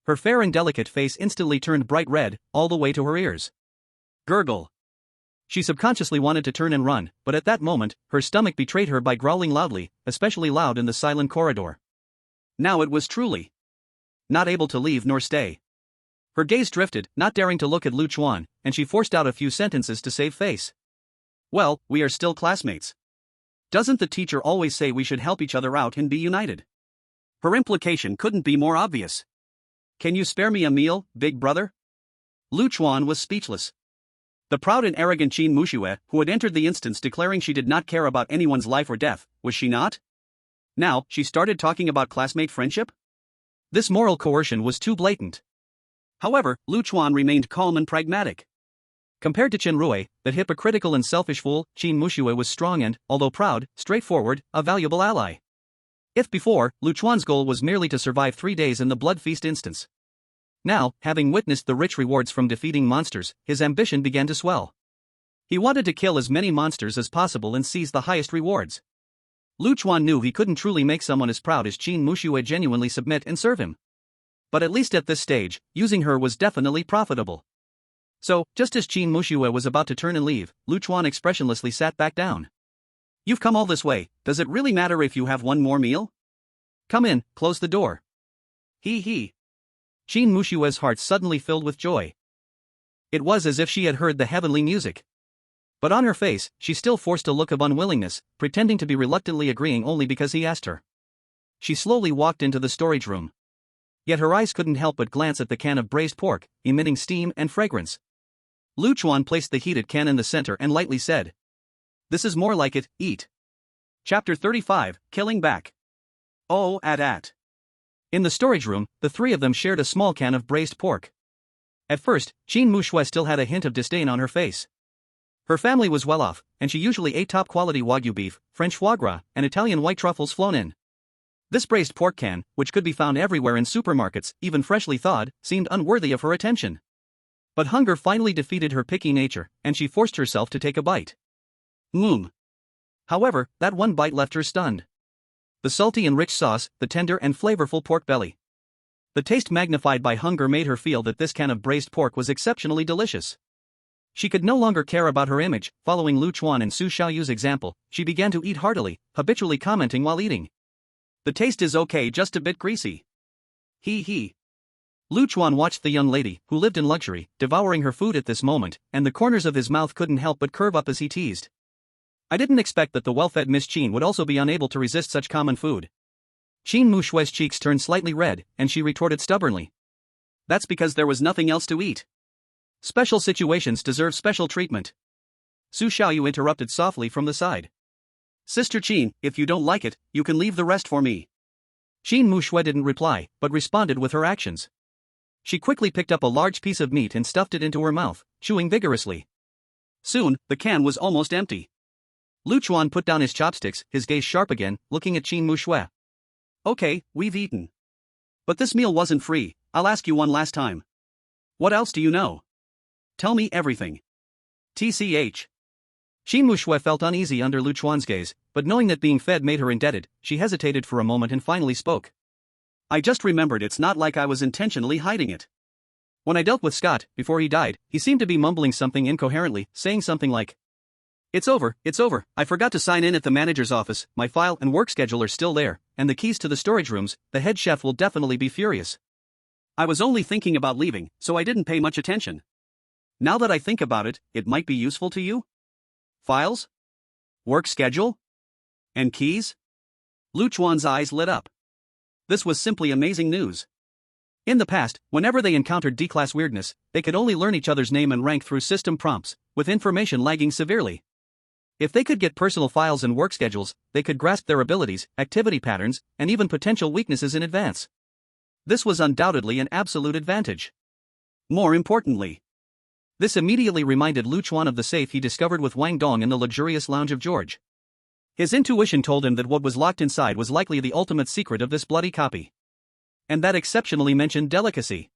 Her fair and delicate face instantly turned bright red, all the way to her ears. Gurgle. She subconsciously wanted to turn and run, but at that moment, her stomach betrayed her by growling loudly, especially loud in the silent corridor. Now it was truly not able to leave nor stay. Her gaze drifted, not daring to look at Lu Chuan, and she forced out a few sentences to save face. Well, we are still classmates. Doesn't the teacher always say we should help each other out and be united? Her implication couldn't be more obvious. Can you spare me a meal, big brother? Lu Chuan was speechless. The proud and arrogant Qin Muxue, who had entered the instance declaring she did not care about anyone's life or death, was she not? Now, she started talking about classmate friendship? This moral coercion was too blatant. However, Lu Chuan remained calm and pragmatic. Compared to Chen Rui, that hypocritical and selfish fool, Qin Muxue was strong and, although proud, straightforward, a valuable ally. If before, Lu Chuan's goal was merely to survive 3 days in the blood feast instance. Now, having witnessed the rich rewards from defeating monsters, his ambition began to swell. He wanted to kill as many monsters as possible and seize the highest rewards. Chuan knew he couldn't truly make someone as proud as Qin Muxue genuinely submit and serve him. But at least at this stage, using her was definitely profitable. So, just as Qin Muxue was about to turn and leave, Chuan expressionlessly sat back down. "You've come all this way, does it really matter if you have one more meal? Come in, close the door." He. Qin Mushue's heart suddenly filled with joy. It was as if she had heard the heavenly music. But on her face, she still forced a look of unwillingness, pretending to be reluctantly agreeing only because he asked her. She slowly walked into the storage room. Yet her eyes couldn't help but glance at the can of braised pork, emitting steam and fragrance. Chuan placed the heated can in the center and lightly said, "This is more like it, eat." Chapter 35, Killing Back. Oh, at. In the storage room, the three of them shared a small can of braised pork. At first, Qin Muxue still had a hint of disdain on her face. Her family was well off, and she usually ate top-quality Wagyu beef, French foie gras, and Italian white truffles flown in. This braised pork can, which could be found everywhere in supermarkets, even freshly thawed, seemed unworthy of her attention. But hunger finally defeated her picky nature, and she forced herself to take a bite. However, that one bite left her stunned. The salty and rich sauce, the tender and flavorful pork belly. The taste magnified by hunger made her feel that this can of braised pork was exceptionally delicious. She could no longer care about her image. Following Chuan and Su Xiaoyu's example, she began to eat heartily, habitually commenting while eating. "The taste is okay, just a bit greasy." He. Chuan watched the young lady, who lived in luxury, devouring her food at this moment, and the corners of his mouth couldn't help but curve up as he teased. "I didn't expect that the well-fed Miss Qin would also be unable to resist such common food." Qin Mushue's cheeks turned slightly red, and she retorted stubbornly, "That's because there was nothing else to eat. Special situations deserve special treatment." Su Xiaoyu interrupted softly from the side. "Sister Qin, if you don't like it, you can leave the rest for me." Qin Muxue didn't reply, but responded with her actions. She quickly picked up a large piece of meat and stuffed it into her mouth, chewing vigorously. Soon, the can was almost empty. Chuan put down his chopsticks, his gaze sharp again, looking at Qin Muxue. "Okay, we've eaten. But this meal wasn't free. I'll ask you one last time. What else do you know? Tell me everything." TCH. Qin Muxue felt uneasy under Chuan's gaze, but knowing that being fed made her indebted, she hesitated for a moment and finally spoke. "I just remembered it's not like I was intentionally hiding it. When I dealt with Scott, before he died, he seemed to be mumbling something incoherently, saying something like, 'It's over, I forgot to sign in at the manager's office, my file and work schedule are still there, and the keys to the storage rooms, the head chef will definitely be furious.' I was only thinking about leaving, so I didn't pay much attention. Now that I think about it, it might be useful to you? Files? Work schedule? And keys?" Chuan's eyes lit up. This was simply amazing news. In the past, whenever they encountered D-class weirdness, they could only learn each other's name and rank through system prompts, with information lagging severely. If they could get personal files and work schedules, they could grasp their abilities, activity patterns, and even potential weaknesses in advance. This was undoubtedly an absolute advantage. More importantly, this immediately reminded Chuan of the safe he discovered with Wang Dong in the luxurious lounge of George. His intuition told him that what was locked inside was likely the ultimate secret of this bloody copy. And that exceptionally mentioned delicacy.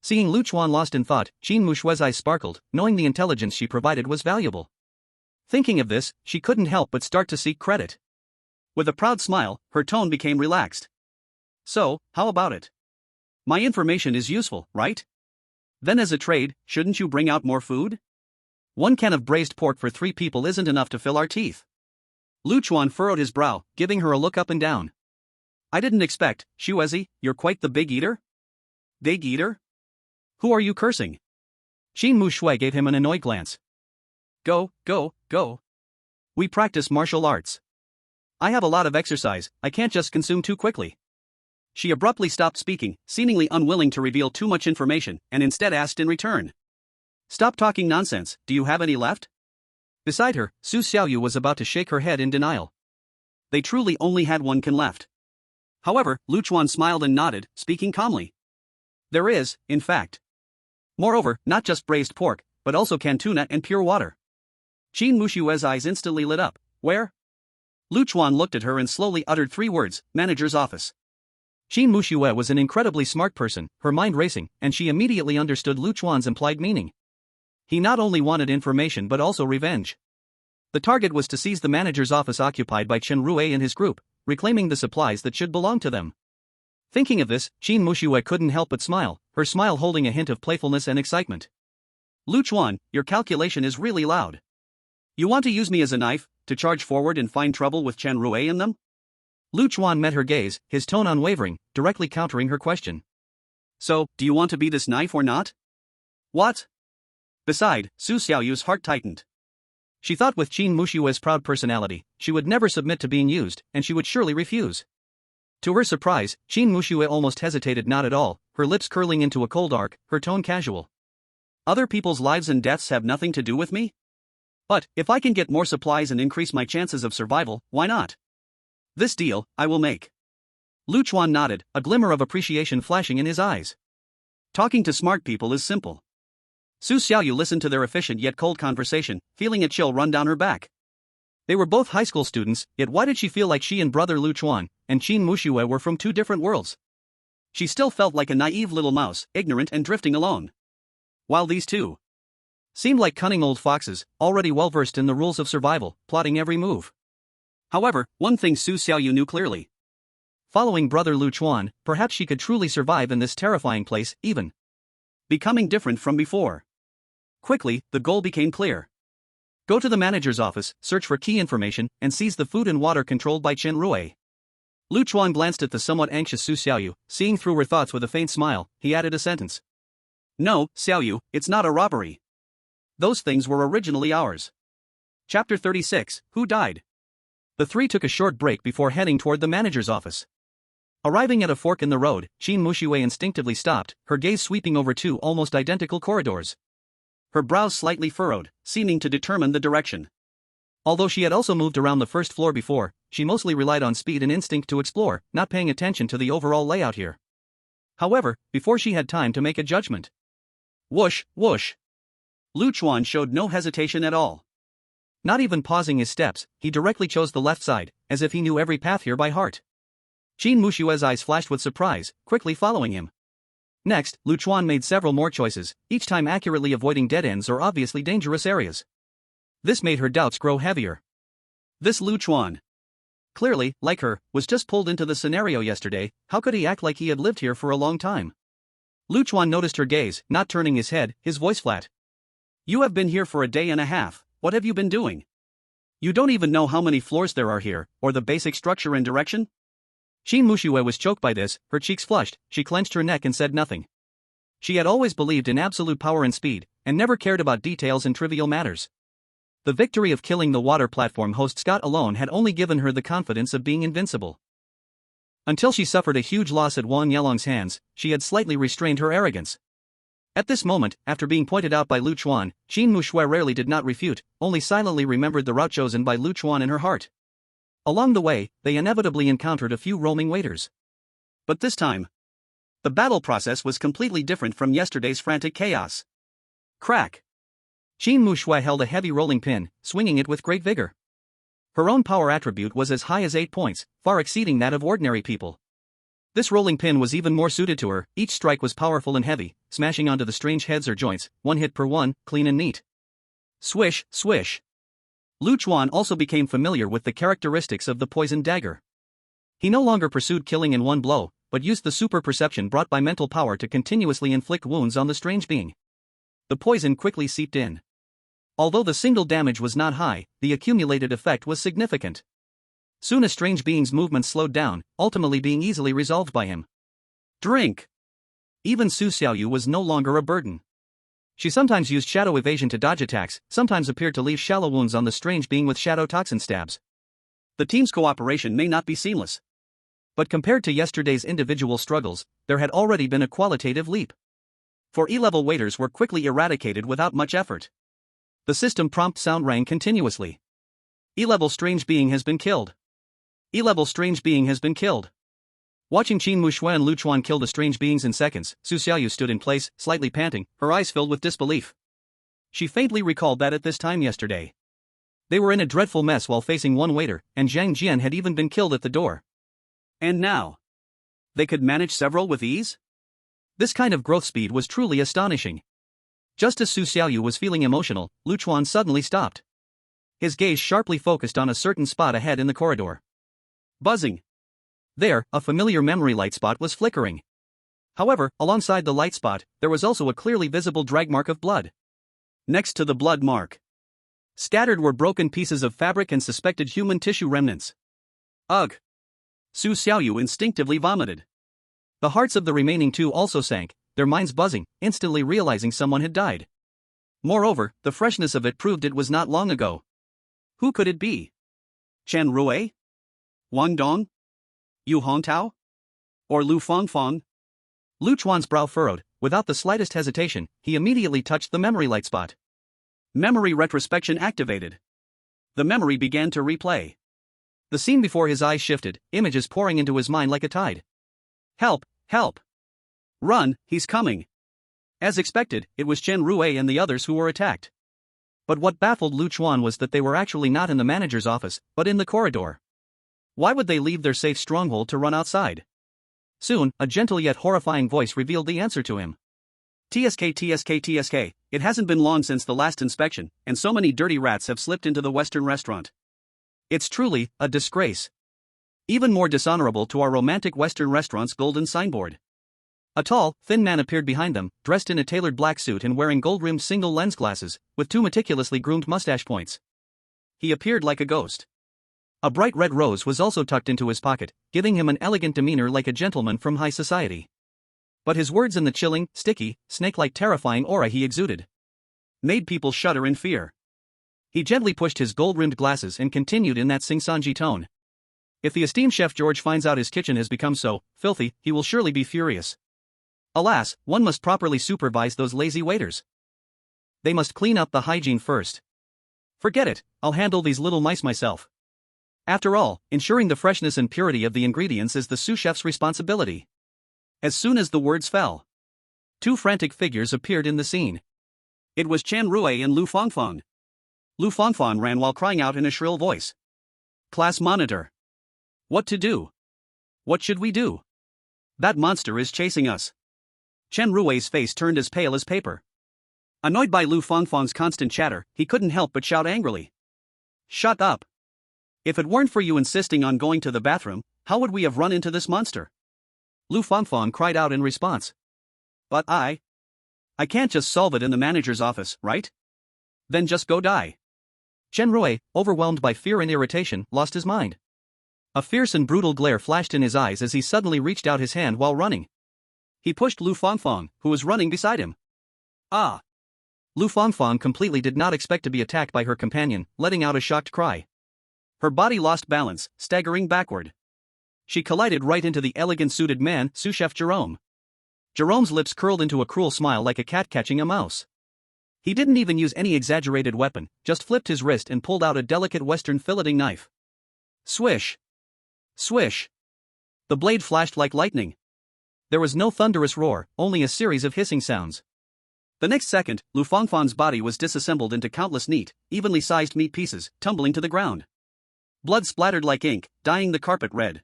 Seeing Chuan lost in thought, Qin Mushue's eyes sparkled, knowing the intelligence she provided was valuable. Thinking of this, she couldn't help but start to seek credit. With a proud smile, her tone became relaxed. "So, how about it? My information is useful, right? Then as a trade, shouldn't you bring out more food? One can of braised pork for 3 people isn't enough to fill our teeth." Chuan furrowed his brow, giving her a look up and down. "I didn't expect, Shuezi, you're quite the big eater?" "Big eater? Who are you cursing?" Qin Muxue gave him an annoyed glance. Go. We practice martial arts. I have a lot of exercise, I can't just consume too quickly." She abruptly stopped speaking, seemingly unwilling to reveal too much information, and instead asked in return, "Stop talking nonsense, do you have any left?" Beside her, Su Xiaoyu was about to shake her head in denial. They truly only had one can left. However, Chuan smiled and nodded, speaking calmly. "There is, in fact. Moreover, not just braised pork, but also canned tuna and pure water." Qin Mushue's eyes instantly lit up. "Where?" Chuan looked at her and slowly uttered 3 words, "Manager's office." Qin Muxue was an incredibly smart person, her mind racing, and she immediately understood Lu Chuan's implied meaning. He not only wanted information but also revenge. The target was to seize the manager's office occupied by Chen Rue and his group, reclaiming the supplies that should belong to them. Thinking of this, Qin Muxue couldn't help but smile, her smile holding a hint of playfulness and excitement. Lu Chuan, your calculation is really loud. You want to use me as a knife, to charge forward and find trouble with Chen Rue and them? Lu Chuan met her gaze, his tone unwavering, directly countering her question. So, do you want to be this knife or not? What? Beside, Su Xiaoyu's heart tightened. She thought with Qin Mushue's proud personality, she would never submit to being used, and she would surely refuse. To her surprise, Qin Muxue almost hesitated not at all, her lips curling into a cold arc, her tone casual. Other people's lives and deaths have nothing to do with me? But, if I can get more supplies and increase my chances of survival, why not? This deal, I will make. Lu Chuan nodded, a glimmer of appreciation flashing in his eyes. Talking to smart people is simple. Su Xiaoyu listened to their efficient yet cold conversation, feeling a chill run down her back. They were both high school students, yet why did she feel like she and brother Lu Chuan and Qin Muxue were from two different worlds? She still felt like a naive little mouse, ignorant and drifting alone. While these two seemed like cunning old foxes, already well versed in the rules of survival, plotting every move. However, one thing Su Xiaoyu knew clearly. Following brother Lu Chuan, perhaps she could truly survive in this terrifying place, even becoming different from before. Quickly, the goal became clear. Go to the manager's office, search for key information, and seize the food and water controlled by Chen Rue. Lu Chuan glanced at the somewhat anxious Su Xiaoyu, seeing through her thoughts with a faint smile, he added a sentence. No, Xiaoyu, it's not a robbery. Those things were originally ours. Chapter 36, Who Died? The three took a short break before heading toward the manager's office. Arriving at a fork in the road, Qin Muxue instinctively stopped, her gaze sweeping over two almost identical corridors. Her brows slightly furrowed, seeming to determine the direction. Although she had also moved around the first floor before, she mostly relied on speed and instinct to explore, not paying attention to the overall layout here. However, before she had time to make a judgment. Whoosh, whoosh. Lu Chuan showed no hesitation at all. Not even pausing his steps, he directly chose the left side, as if he knew every path here by heart. Qin Mushue's eyes flashed with surprise, quickly following him. Next, Lu Chuan made several more choices, each time accurately avoiding dead ends or obviously dangerous areas. This made her doubts grow heavier. This Lu Chuan, clearly, like her, was just pulled into the scenario yesterday. How could he act like he had lived here for a long time? Lu Chuan noticed her gaze, not turning his head, his voice flat. You have been here for a day and a half, what have you been doing? You don't even know how many floors there are here, or the basic structure and direction? Qin Muxue was choked by this, her cheeks flushed, she clenched her neck and said nothing. She had always believed in absolute power and speed, and never cared about details and trivial matters. The victory of killing the water platform host Scott alone had only given her the confidence of being invincible. Until she suffered a huge loss at Wang Yelong's hands, she had slightly restrained her arrogance. At this moment, after being pointed out by Lu Chuan, Qin Muxue rarely did not refute, only silently remembered the route chosen by Lu Chuan in her heart. Along the way, they inevitably encountered a few roaming waiters. But this time, the battle process was completely different from yesterday's frantic chaos. Crack! Qin Muxue held a heavy rolling pin, swinging it with great vigor. Her own power attribute was as high as 8 points, far exceeding that of ordinary people. This rolling pin was even more suited to her, each strike was powerful and heavy, smashing onto the strange heads or joints, one hit per one, clean and neat. Swish, swish. Lu Chuan also became familiar with the characteristics of the poisoned dagger. He no longer pursued killing in one blow, but used the super perception brought by mental power to continuously inflict wounds on the strange being. The poison quickly seeped in. Although the single damage was not high, the accumulated effect was significant. Soon a strange being's movement slowed down, ultimately being easily resolved by him. Drink! Even Su Xiaoyu was no longer a burden. She sometimes used shadow evasion to dodge attacks, sometimes appeared to leave shallow wounds on the strange being with shadow toxin stabs. The team's cooperation may not be seamless, but compared to yesterday's individual struggles, there had already been a qualitative leap. For E-level waiters were quickly eradicated without much effort. The system prompt sound rang continuously. E-level strange being has been killed. E-level strange being has been killed. Watching Qin Muxue and Lu Chuan kill the strange beings in seconds, Su Xiaoyu stood in place, slightly panting, her eyes filled with disbelief. She faintly recalled that at this time yesterday, they were in a dreadful mess while facing one waiter, and Zhang Jian had even been killed at the door. And now, They could manage several with ease? This kind of growth speed was truly astonishing. Just as Su Xiaoyu was feeling emotional, Chuan suddenly stopped. His gaze sharply focused on a certain spot ahead in the corridor. Buzzing. There, a familiar memory light spot was flickering. However, alongside the light spot, there was also a clearly visible drag mark of blood. Next to the blood mark, scattered were broken pieces of fabric and suspected human tissue remnants. Ugh! Su Xiaoyu instinctively vomited. The hearts of the remaining two also sank, their minds buzzing, instantly realizing someone had died. Moreover, the freshness of it proved it was not long ago. Who could it be? Chen Rui? Wang Dong? Yu Hongtao? Or Lu Fangfang? Chuan's brow furrowed. Without the slightest hesitation, he immediately touched the memory light spot. Memory retrospection activated. The memory began to replay. The scene before his eyes shifted, images pouring into his mind like a tide. Help! Help! Run, he's coming! As expected, it was Chen Rui and the others who were attacked. But what baffled Chuan was that they were actually not in the manager's office, but in the corridor. Why would they leave their safe stronghold to run outside? Soon, a gentle yet horrifying voice revealed the answer to him. TSK, it hasn't been long since the last inspection, and so many dirty rats have slipped into the Western restaurant. It's truly a disgrace. Even more dishonorable to our romantic Western restaurant's golden signboard. A tall, thin man appeared behind them, dressed in a tailored black suit and wearing gold-rimmed single lens glasses, with two meticulously groomed mustache points. He appeared like a ghost. A bright red rose was also tucked into his pocket, giving him an elegant demeanor like a gentleman from high society. But his words and the chilling, sticky, snake-like terrifying aura he exuded made people shudder in fear. He gently pushed his gold-rimmed glasses and continued in that sing-songy tone. If the esteemed Chef George finds out his kitchen has become so filthy, he will surely be furious. Alas, one must properly supervise those lazy waiters. They must clean up the hygiene first. Forget it, I'll handle these little mice myself. After all, ensuring the freshness and purity of the ingredients is the sous chef's responsibility. As soon as the words fell, two frantic figures appeared in the scene. It was Chen Rui and Lu Fangfang. Lu Fangfang ran while crying out in a shrill voice. Class monitor. What to do? What should we do? That monster is chasing us. Chen Rui's face turned as pale as paper. Annoyed by Lu Fangfang's constant chatter, he couldn't help but shout angrily. Shut up! If it weren't for you insisting on going to the bathroom, how would we have run into this monster? Lu Fangfang cried out in response. But I can't just solve it in the manager's office, right? Then just go die. Chen Rui, overwhelmed by fear and irritation, lost his mind. A fierce and brutal glare flashed in his eyes as he suddenly reached out his hand while running. He pushed Lu Fangfang, who was running beside him. Ah! Lu Fangfang completely did not expect to be attacked by her companion, letting out a shocked cry. Her body lost balance, staggering backward. She collided right into the elegant suited man, sous chef Jerome. Jerome's lips curled into a cruel smile like a cat catching a mouse. He didn't even use any exaggerated weapon, just flipped his wrist and pulled out a delicate Western filleting knife. Swish! Swish! The blade flashed like lightning. There was no thunderous roar, only a series of hissing sounds. The next second, Lu Fangfang's body was disassembled into countless neat, evenly sized meat pieces, tumbling to the ground. Blood splattered like ink, dyeing the carpet red.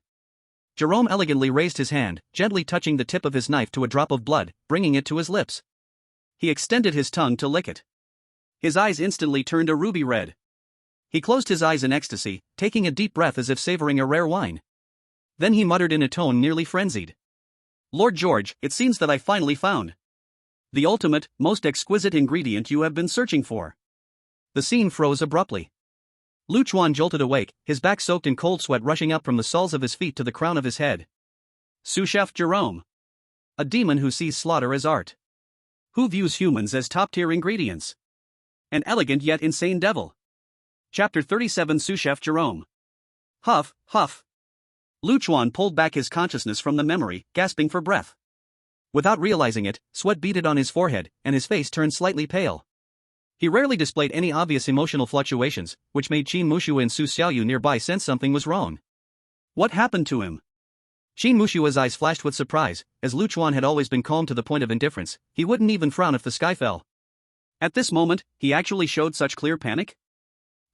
Jerome elegantly raised his hand, gently touching the tip of his knife to a drop of blood, bringing it to his lips. He extended his tongue to lick it. His eyes instantly turned a ruby red. He closed his eyes in ecstasy, taking a deep breath as if savoring a rare wine. Then he muttered in a tone nearly frenzied. Lord George, it seems that I finally found the ultimate, most exquisite ingredient you have been searching for. The scene froze abruptly. Chuan jolted awake, his back soaked in cold sweat rushing up from the soles of his feet to the crown of his head. Sous chef Jerome. A demon who sees slaughter as art. Who views humans as top-tier ingredients. An elegant yet insane devil. Chapter 37 Sous chef Jerome. Huff, huff. Chuan pulled back his consciousness from the memory, gasping for breath. Without realizing it, sweat beaded on his forehead, and his face turned slightly pale. He rarely displayed any obvious emotional fluctuations, which made Qin Mushu and Su Xiaoyu nearby sense something was wrong. What happened to him? Qin Mushua's eyes flashed with surprise, as Chuan had always been calm to the point of indifference. He wouldn't even frown if the sky fell. At this moment, he actually showed such clear panic?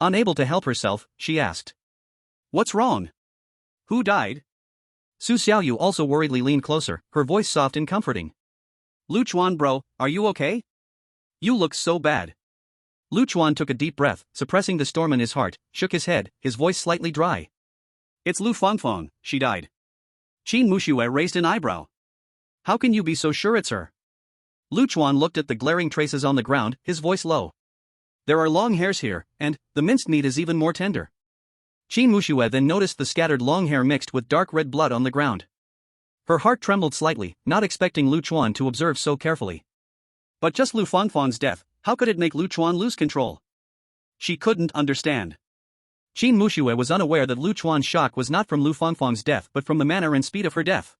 Unable to help herself, she asked. What's wrong? Who died? Su Xiaoyu also worriedly leaned closer, her voice soft and comforting. Lu Chuan bro, are you okay? You look so bad. Lu Chuan took a deep breath, suppressing the storm in his heart, shook his head, his voice slightly dry. It's Lu Fangfang, she died. Qin Muxue raised an eyebrow. How can you be so sure it's her? Lu Chuan looked at the glaring traces on the ground, his voice low. There are long hairs here, and the minced meat is even more tender. Qin Muxue then noticed the scattered long hair mixed with dark red blood on the ground. Her heart trembled slightly, not expecting Lu Chuan to observe so carefully. But just Lu Fangfang's death, how could it make Lu Chuan lose control? She couldn't understand. Qin Muxue was unaware that Lu Chuan's shock was not from Lu Fangfang's death but from the manner and speed of her death.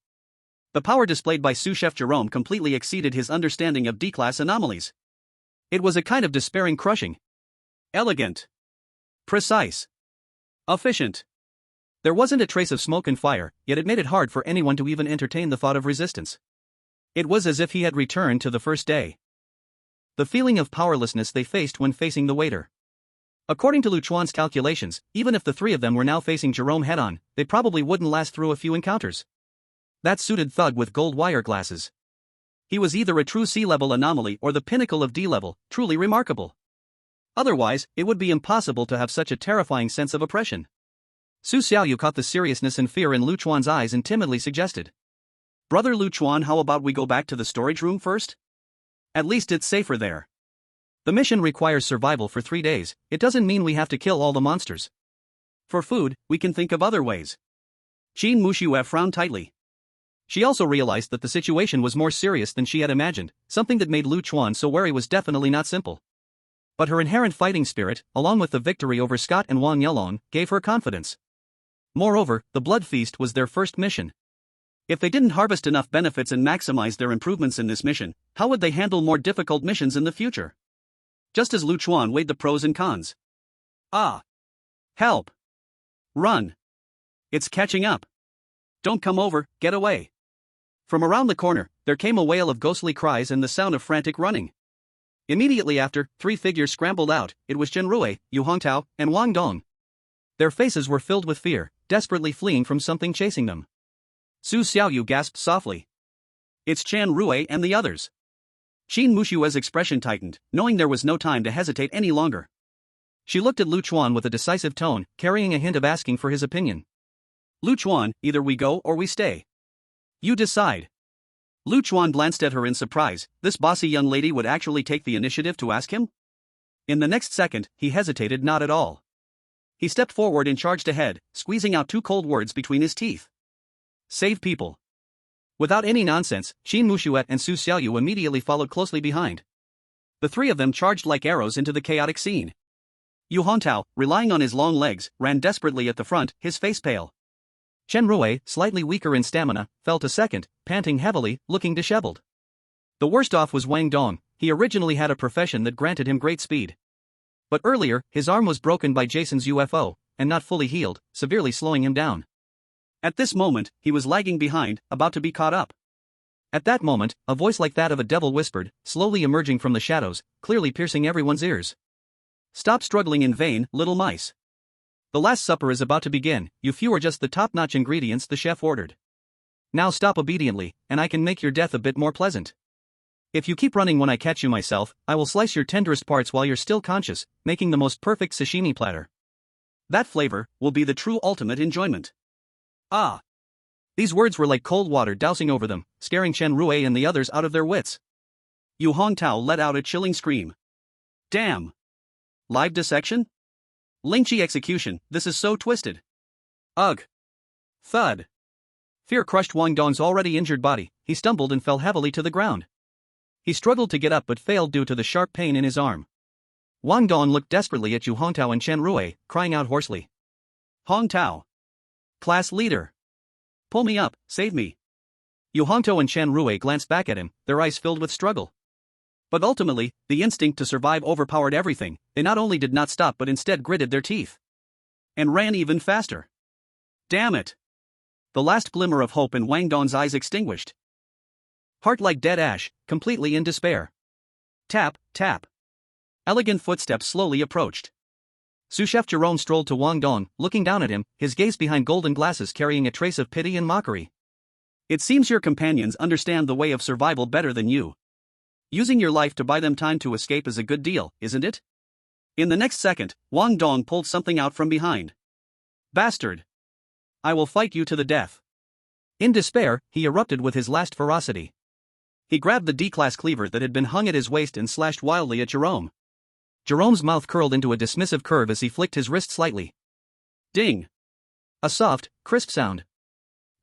The power displayed by sous-chef Jerome completely exceeded his understanding of D-class anomalies. It was a kind of despairing crushing. Elegant. Precise. Efficient. There wasn't a trace of smoke and fire, yet it made it hard for anyone to even entertain the thought of resistance. It was as if he had returned to the first day. The feeling of powerlessness they faced when facing the waiter. According to Lu Chuan's calculations, even if the three of them were now facing Jerome head-on, they probably wouldn't last through a few encounters. That suited thug with gold wire glasses. He was either a true C-level anomaly or the pinnacle of D-level, truly remarkable. Otherwise, it would be impossible to have such a terrifying sense of oppression. Su Xiaoyu caught the seriousness and fear in Lu Chuan's eyes and timidly suggested. Brother Lu Chuan, how about we go back to the storage room first? At least it's safer there. The mission requires survival for 3 days, it doesn't mean we have to kill all the monsters. For food, we can think of other ways. Qin Muxue frowned tightly. She also realized that the situation was more serious than she had imagined, something that made Lu Chuan so wary was definitely not simple. But her inherent fighting spirit, along with the victory over Scott and Wang Yelong, gave her confidence. Moreover, the blood feast was their first mission. If they didn't harvest enough benefits and maximize their improvements in this mission, how would they handle more difficult missions in the future? Just as Lu Chuan weighed the pros and cons. Ah! Help! Run! It's catching up! Don't come over, get away! From around the corner, there came a wail of ghostly cries and the sound of frantic running. Immediately after, 3 figures scrambled out. It was Zhenrui, Yu Hongtao, and Wang Dong. Their faces were filled with fear, desperately fleeing from something chasing them. Su Xiaoyu gasped softly. It's Chan Rui and the others. Qin Muxue's expression tightened, knowing there was no time to hesitate any longer. She looked at Lu Chuan with a decisive tone, carrying a hint of asking for his opinion. Lu Chuan, either we go or we stay. You decide. Lu Chuan glanced at her in surprise. This bossy young lady would actually take the initiative to ask him? In the next second, he hesitated not at all. He stepped forward and charged ahead, squeezing out 2 cold words between his teeth. Save people. Without any nonsense, Qin Muxue and Su Xiaoyu immediately followed closely behind. The 3 of them charged like arrows into the chaotic scene. Yu Hongtao, relying on his long legs, ran desperately at the front, his face pale. Zhenrui, slightly weaker in stamina, fell to second, panting heavily, looking disheveled. The worst off was Wang Dong. He originally had a profession that granted him great speed. But earlier, his arm was broken by Jason's UFO, and not fully healed, severely slowing him down. At this moment, he was lagging behind, about to be caught up. At that moment, a voice like that of a devil whispered, slowly emerging from the shadows, clearly piercing everyone's ears. Stop struggling in vain, little mice. The Last Supper is about to begin. You few are just the top-notch ingredients the chef ordered. Now stop obediently, and I can make your death a bit more pleasant. If you keep running when I catch you myself, I will slice your tenderest parts while you're still conscious, making the most perfect sashimi platter. That flavor will be the true ultimate enjoyment. Ah! These words were like cold water dousing over them, scaring Chen Rui and the others out of their wits. Yu Hongtao let out a chilling scream. Damn! Live dissection? Lingqi execution, this is so twisted. Ugh! Thud! Fear crushed Wang Dong's already injured body. He stumbled and fell heavily to the ground. He struggled to get up but failed due to the sharp pain in his arm. Wang Dong looked desperately at Yu Hongtao and Chen Rui, crying out hoarsely. Hongtao! Class leader! Pull me up, save me! Yu Hongtao and Chen Rui glanced back at him, their eyes filled with struggle. But ultimately, the instinct to survive overpowered everything. They not only did not stop but instead gritted their teeth. And ran even faster. Damn it! The last glimmer of hope in Wang Dong's eyes extinguished. Heart like dead ash, completely in despair. Tap, tap. Elegant footsteps slowly approached. Sous-chef Jerome strolled to Wang Dong, looking down at him, his gaze behind golden glasses carrying a trace of pity and mockery. It seems your companions understand the way of survival better than you. Using your life to buy them time to escape is a good deal, isn't it? In the next second, Wang Dong pulled something out from behind. Bastard! I will fight you to the death. In despair, he erupted with his last ferocity. He grabbed the D-class cleaver that had been hung at his waist and slashed wildly at Jerome. Jerome's mouth curled into a dismissive curve as he flicked his wrist slightly. Ding! A soft, crisp sound.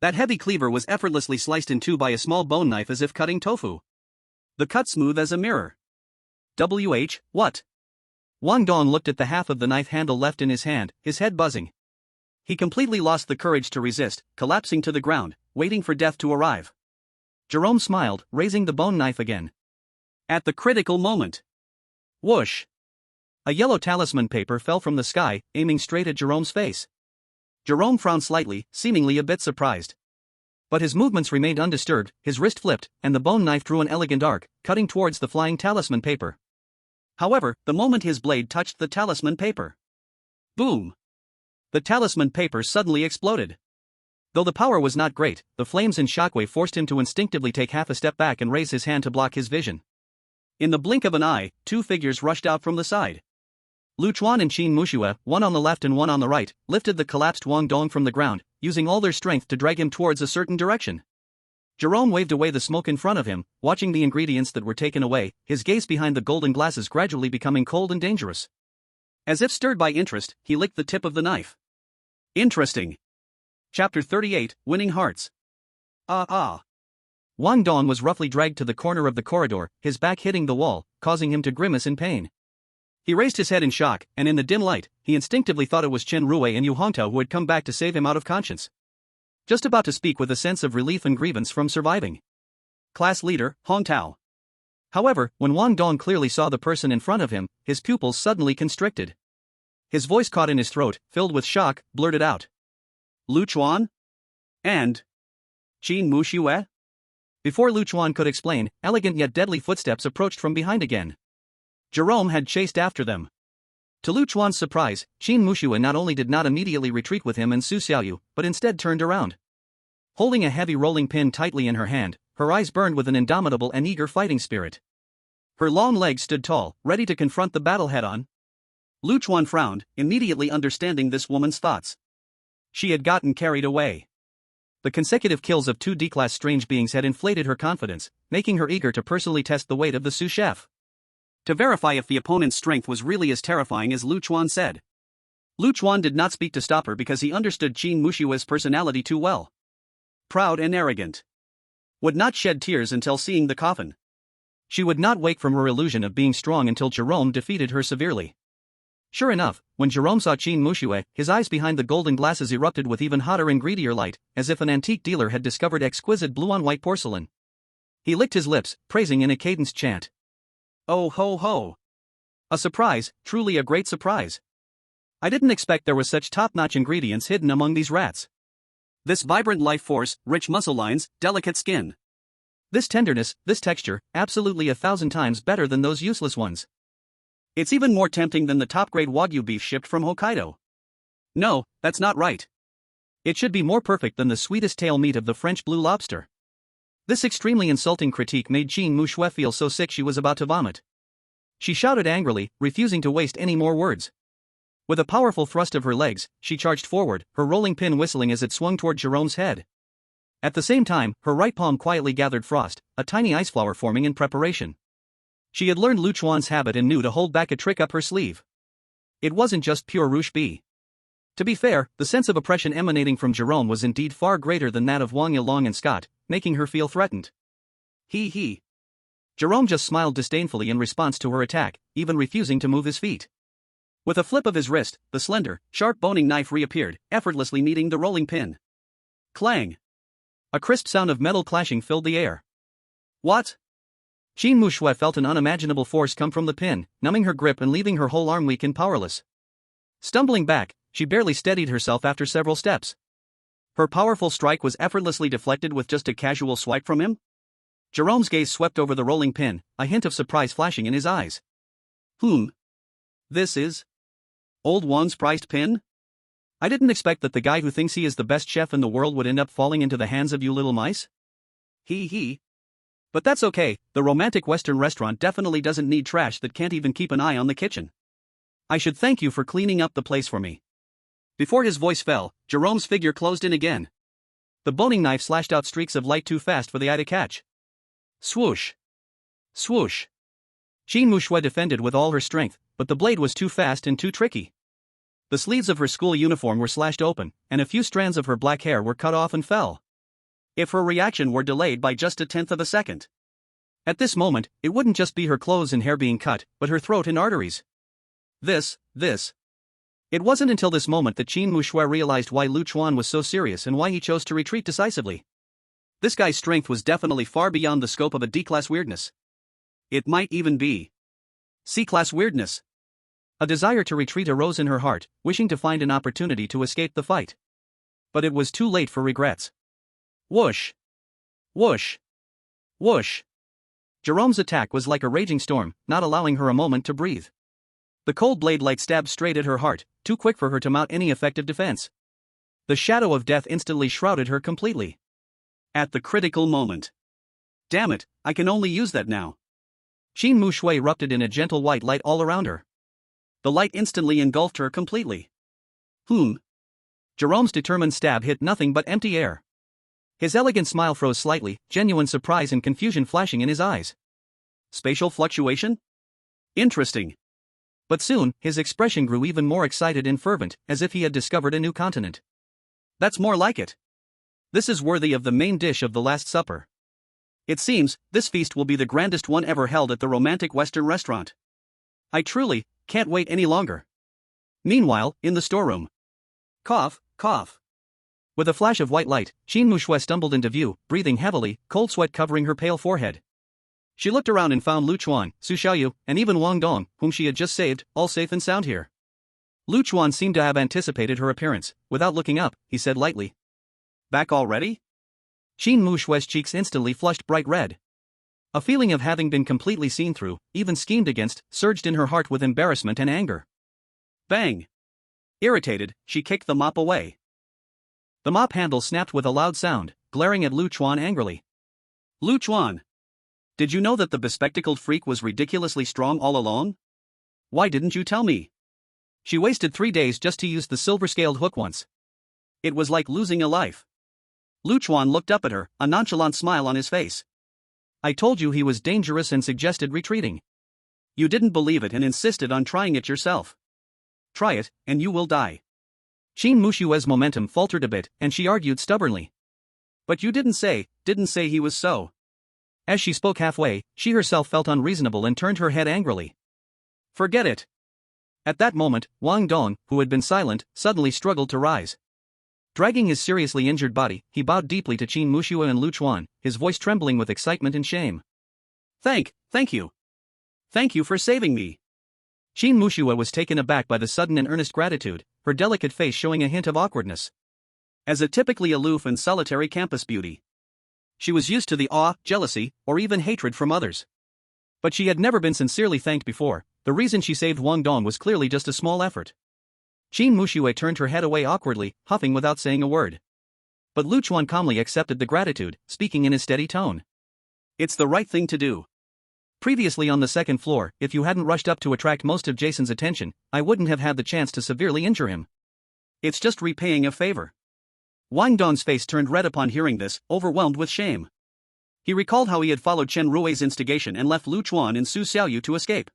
That heavy cleaver was effortlessly sliced in two by a small bone knife as if cutting tofu. The cut smooth as a mirror. What? Wang Dong looked at the half of the knife handle left in his hand, his head buzzing. He completely lost the courage to resist, collapsing to the ground, waiting for death to arrive. Jerome smiled, raising the bone knife again. At the critical moment. Whoosh! A yellow talisman paper fell from the sky, aiming straight at Jerome's face. Jerome frowned slightly, seemingly a bit surprised. But his movements remained undisturbed, his wrist flipped, and the bone knife drew an elegant arc, cutting towards the flying talisman paper. However, the moment his blade touched the talisman paper. Boom! The talisman paper suddenly exploded. Though the power was not great, the flames and shockwave forced him to instinctively take half a step back and raise his hand to block his vision. In the blink of an eye, two figures rushed out from the side. Chuan and Qin Muxue, one on the left and one on the right, lifted the collapsed Wang Dong from the ground, using all their strength to drag him towards a certain direction. Jerome waved away the smoke in front of him, watching the ingredients that were taken away, his gaze behind the golden glasses gradually becoming cold and dangerous. As if stirred by interest, he licked the tip of the knife. Interesting. Chapter 38, Winning Hearts. Wang Dong was roughly dragged to the corner of the corridor, his back hitting the wall, causing him to grimace in pain. He raised his head in shock, and in the dim light, he instinctively thought it was Chen Rui and Yu Hongtao who had come back to save him out of conscience. Just about to speak with a sense of relief and grievance from surviving. Class leader, Hongtao. However, when Wang Dong clearly saw the person in front of him, his pupils suddenly constricted. His voice caught in his throat, filled with shock, blurted out. Chuan? And Qin Muxue? Before Chuan could explain, elegant yet deadly footsteps approached from behind again. Jerome had chased after them. To Chuan's surprise, Qin Muxue not only did not immediately retreat with him and Su Xiaoyu, but instead turned around. Holding a heavy rolling pin tightly in her hand, her eyes burned with an indomitable and eager fighting spirit. Her long legs stood tall, ready to confront the battle head-on. Chuan frowned, immediately understanding this woman's thoughts. She had gotten carried away. The consecutive kills of two D-class strange beings had inflated her confidence, making her eager to personally test the weight of the sous-chef. To verify if the opponent's strength was really as terrifying as Chuan said. Chuan did not speak to stop her because he understood Qin Mushue's personality too well. Proud and arrogant. Would not shed tears until seeing the coffin. She would not wake from her illusion of being strong until Jerome defeated her severely. Sure enough, when Jerome saw Qin Muxue, his eyes behind the golden glasses erupted with even hotter and greedier light, as if an antique dealer had discovered exquisite blue-on-white porcelain. He licked his lips, praising in a cadenced chant. Oh ho ho! A surprise, truly a great surprise. I didn't expect there was such top-notch ingredients hidden among these rats. This vibrant life force, rich muscle lines, delicate skin. This tenderness, this texture, absolutely 1,000 times better than those useless ones. It's even more tempting than the top-grade Wagyu beef shipped from Hokkaido. No, that's not right. It should be more perfect than the sweetest tail meat of the French blue lobster. This extremely insulting critique made Qin Muxue feel so sick she was about to vomit. She shouted angrily, refusing to waste any more words. With a powerful thrust of her legs, she charged forward, her rolling pin whistling as it swung toward Jerome's head. At the same time, her right palm quietly gathered frost, a tiny ice flower forming in preparation. She had learned Chuan's habit and knew to hold back a trick up her sleeve. It wasn't just pure rouge-bee. To be fair, the sense of oppression emanating from Jerome was indeed far greater than that of Wang Yilong and Scott, making her feel threatened. He. Jerome just smiled disdainfully in response to her attack, even refusing to move his feet. With a flip of his wrist, the slender, sharp boning knife reappeared, effortlessly meeting the rolling pin. Clang! A crisp sound of metal clashing filled the air. What? Qin Muxue felt an unimaginable force come from the pin, numbing her grip and leaving her whole arm weak and powerless. Stumbling back, she barely steadied herself after several steps. Her powerful strike was effortlessly deflected with just a casual swipe from him? Jerome's gaze swept over the rolling pin, a hint of surprise flashing in his eyes. This is Old one's prized pin? I didn't expect that the guy who thinks he is the best chef in the world would end up falling into the hands of you little mice. He. But that's okay, the romantic Western restaurant definitely doesn't need trash that can't even keep an eye on the kitchen. I should thank you for cleaning up the place for me. Before his voice fell, Jerome's figure closed in again. The boning knife slashed out streaks of light too fast for the eye to catch. Swoosh. Swoosh. Qin Mushui defended with all her strength, but the blade was too fast and too tricky. The sleeves of her school uniform were slashed open, and a few strands of her black hair were cut off and fell. If her reaction were delayed by just 1/10 of a second. At this moment, it wouldn't just be her clothes and hair being cut, but her throat and arteries. This. It wasn't until this moment that Qin Mushui realized why Lu Chuan was so serious and why he chose to retreat decisively. This guy's strength was definitely far beyond the scope of a D-class weirdness. It might even be C-class weirdness. A desire to retreat arose in her heart, wishing to find an opportunity to escape the fight. But it was too late for regrets. Whoosh! Whoosh! Whoosh! Jerome's attack was like a raging storm, not allowing her a moment to breathe. The cold blade light stabbed straight at her heart, too quick for her to mount any effective defense. The shadow of death instantly shrouded her completely. At the critical moment. Damn it, I can only use that now. Qin Mushui erupted in a gentle white light all around her. The light instantly engulfed her completely. Jerome's determined stab hit nothing but empty air. His elegant smile froze slightly, genuine surprise and confusion flashing in his eyes. Spatial fluctuation? Interesting. But soon, his expression grew even more excited and fervent, as if he had discovered a new continent. That's more like it. This is worthy of the main dish of the Last Supper. It seems, this feast will be the grandest one ever held at the romantic Western restaurant. I truly can't wait any longer. Meanwhile, in the storeroom. Cough, cough. With a flash of white light, Qin Mushui stumbled into view, breathing heavily, cold sweat covering her pale forehead. She looked around and found Lu Chuan, Su Xiaoyu, and even Wang Dong, whom she had just saved, all safe and sound here. Lu Chuan seemed to have anticipated her appearance. Without looking up, he said lightly. Back already? Qin Mushui's cheeks instantly flushed bright red. A feeling of having been completely seen through, even schemed against, surged in her heart with embarrassment and anger. Bang! Irritated, she kicked the mop away. The mop handle snapped with a loud sound, glaring at Lu Chuan angrily. Lu Chuan! Did you know that the bespectacled freak was ridiculously strong all along? Why didn't you tell me? She wasted 3 days just to use the silver-scaled hook once. It was like losing a life. Lu Chuan looked up at her, a nonchalant smile on his face. I told you he was dangerous and suggested retreating. You didn't believe it and insisted on trying it yourself. Try it, and you will die. Qin Mushui's momentum faltered a bit, and she argued stubbornly. But you didn't say he was so. As she spoke halfway, she herself felt unreasonable and turned her head angrily. Forget it. At that moment, Wang Dong, who had been silent, suddenly struggled to rise. Dragging his seriously injured body, he bowed deeply to Qin Mushui and Lu Chuan, his voice trembling with excitement and shame. Thank you. Thank you for saving me. Qin Mushui was taken aback by the sudden and earnest gratitude, her delicate face showing a hint of awkwardness. As a typically aloof and solitary campus beauty, she was used to the awe, jealousy, or even hatred from others. But she had never been sincerely thanked before. The reason she saved Wang Dong was clearly just a small effort. Qin Mushui turned her head away awkwardly, huffing without saying a word. But Lu Chuan calmly accepted the gratitude, speaking in his steady tone. It's the right thing to do. Previously on the second floor, if you hadn't rushed up to attract most of Jason's attention, I wouldn't have had the chance to severely injure him. It's just repaying a favor. Wang Dong's face turned red upon hearing this, overwhelmed with shame. He recalled how he had followed Chen Rui's instigation and left Lu Chuan and Su Xiaoyu to escape.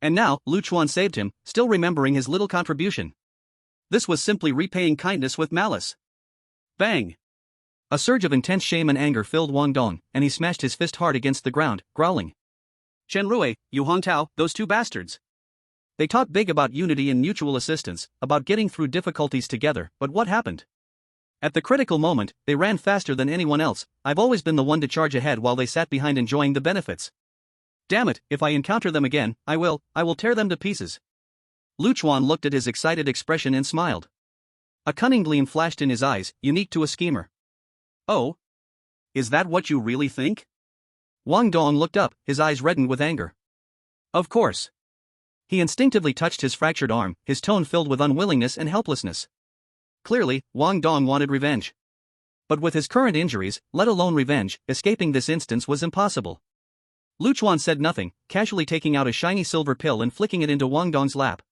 And now, Lu Chuan saved him, still remembering his little contribution. This was simply repaying kindness with malice. Bang! A surge of intense shame and anger filled Wang Dong, and he smashed his fist hard against the ground, growling. Chen Rui, Yu Hongtao, those two bastards. They talk big about unity and mutual assistance, about getting through difficulties together, but what happened? At the critical moment, they ran faster than anyone else. I've always been the one to charge ahead while they sat behind enjoying the benefits. Damn it, if I encounter them again, I will tear them to pieces. Lu Chuan looked at his excited expression and smiled. A cunning gleam flashed in his eyes, unique to a schemer. Oh? Is that what you really think? Wang Dong looked up, his eyes reddened with anger. Of course. He instinctively touched his fractured arm, his tone filled with unwillingness and helplessness. Clearly, Wang Dong wanted revenge. But with his current injuries, let alone revenge, escaping this instance was impossible. Chuan said nothing, casually taking out a shiny silver pill and flicking it into Wang Dong's lap.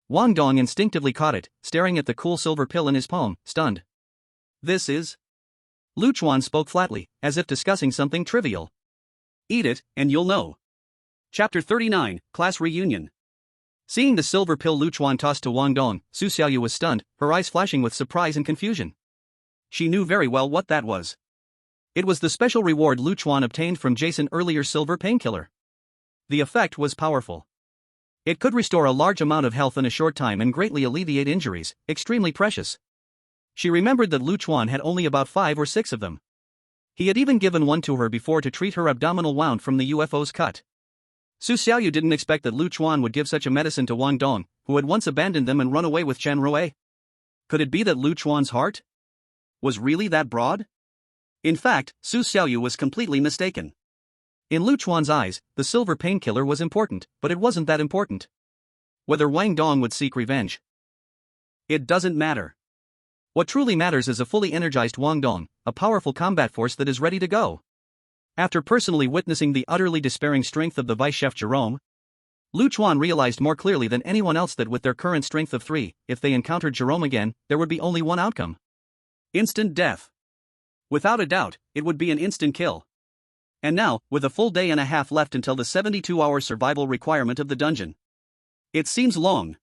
Wang Dong instinctively caught it, staring at the cool silver pill in his palm, stunned. This is? Chuan spoke flatly, as if discussing something trivial. Eat it, and you'll know. Chapter 39, Class Reunion. Seeing the silver pill Chuan tossed to Wang Dong, Su Xiaoyu was stunned, her eyes flashing with surprise and confusion. She knew very well what that was. It was the special reward Chuan obtained from Jason earlier silver painkiller. The effect was powerful. It could restore a large amount of health in a short time and greatly alleviate injuries, extremely precious. She remembered that Chuan had only about 5 or 6 of them. He had even given one to her before to treat her abdominal wound from the UFO's cut. Su Xiaoyu didn't expect that Chuan would give such a medicine to Wang Dong, who had once abandoned them and run away with Chen Rui. Could it be that Chuan's heart was really that broad? In fact, Su Xiaoyu was completely mistaken. In Chuan's eyes, the silver painkiller was important, but it wasn't that important. Whether Wang Dong would seek revenge, it doesn't matter. What truly matters is a fully energized Wang Dong, a powerful combat force that is ready to go. After personally witnessing the utterly despairing strength of the Vice Chef Jerome, Chuan realized more clearly than anyone else that with their current strength of 3, if they encountered Jerome again, there would be only one outcome. Instant death. Without a doubt, it would be an instant kill. And now, with a full day and a half left until the 72-hour survival requirement of the dungeon. It seems long.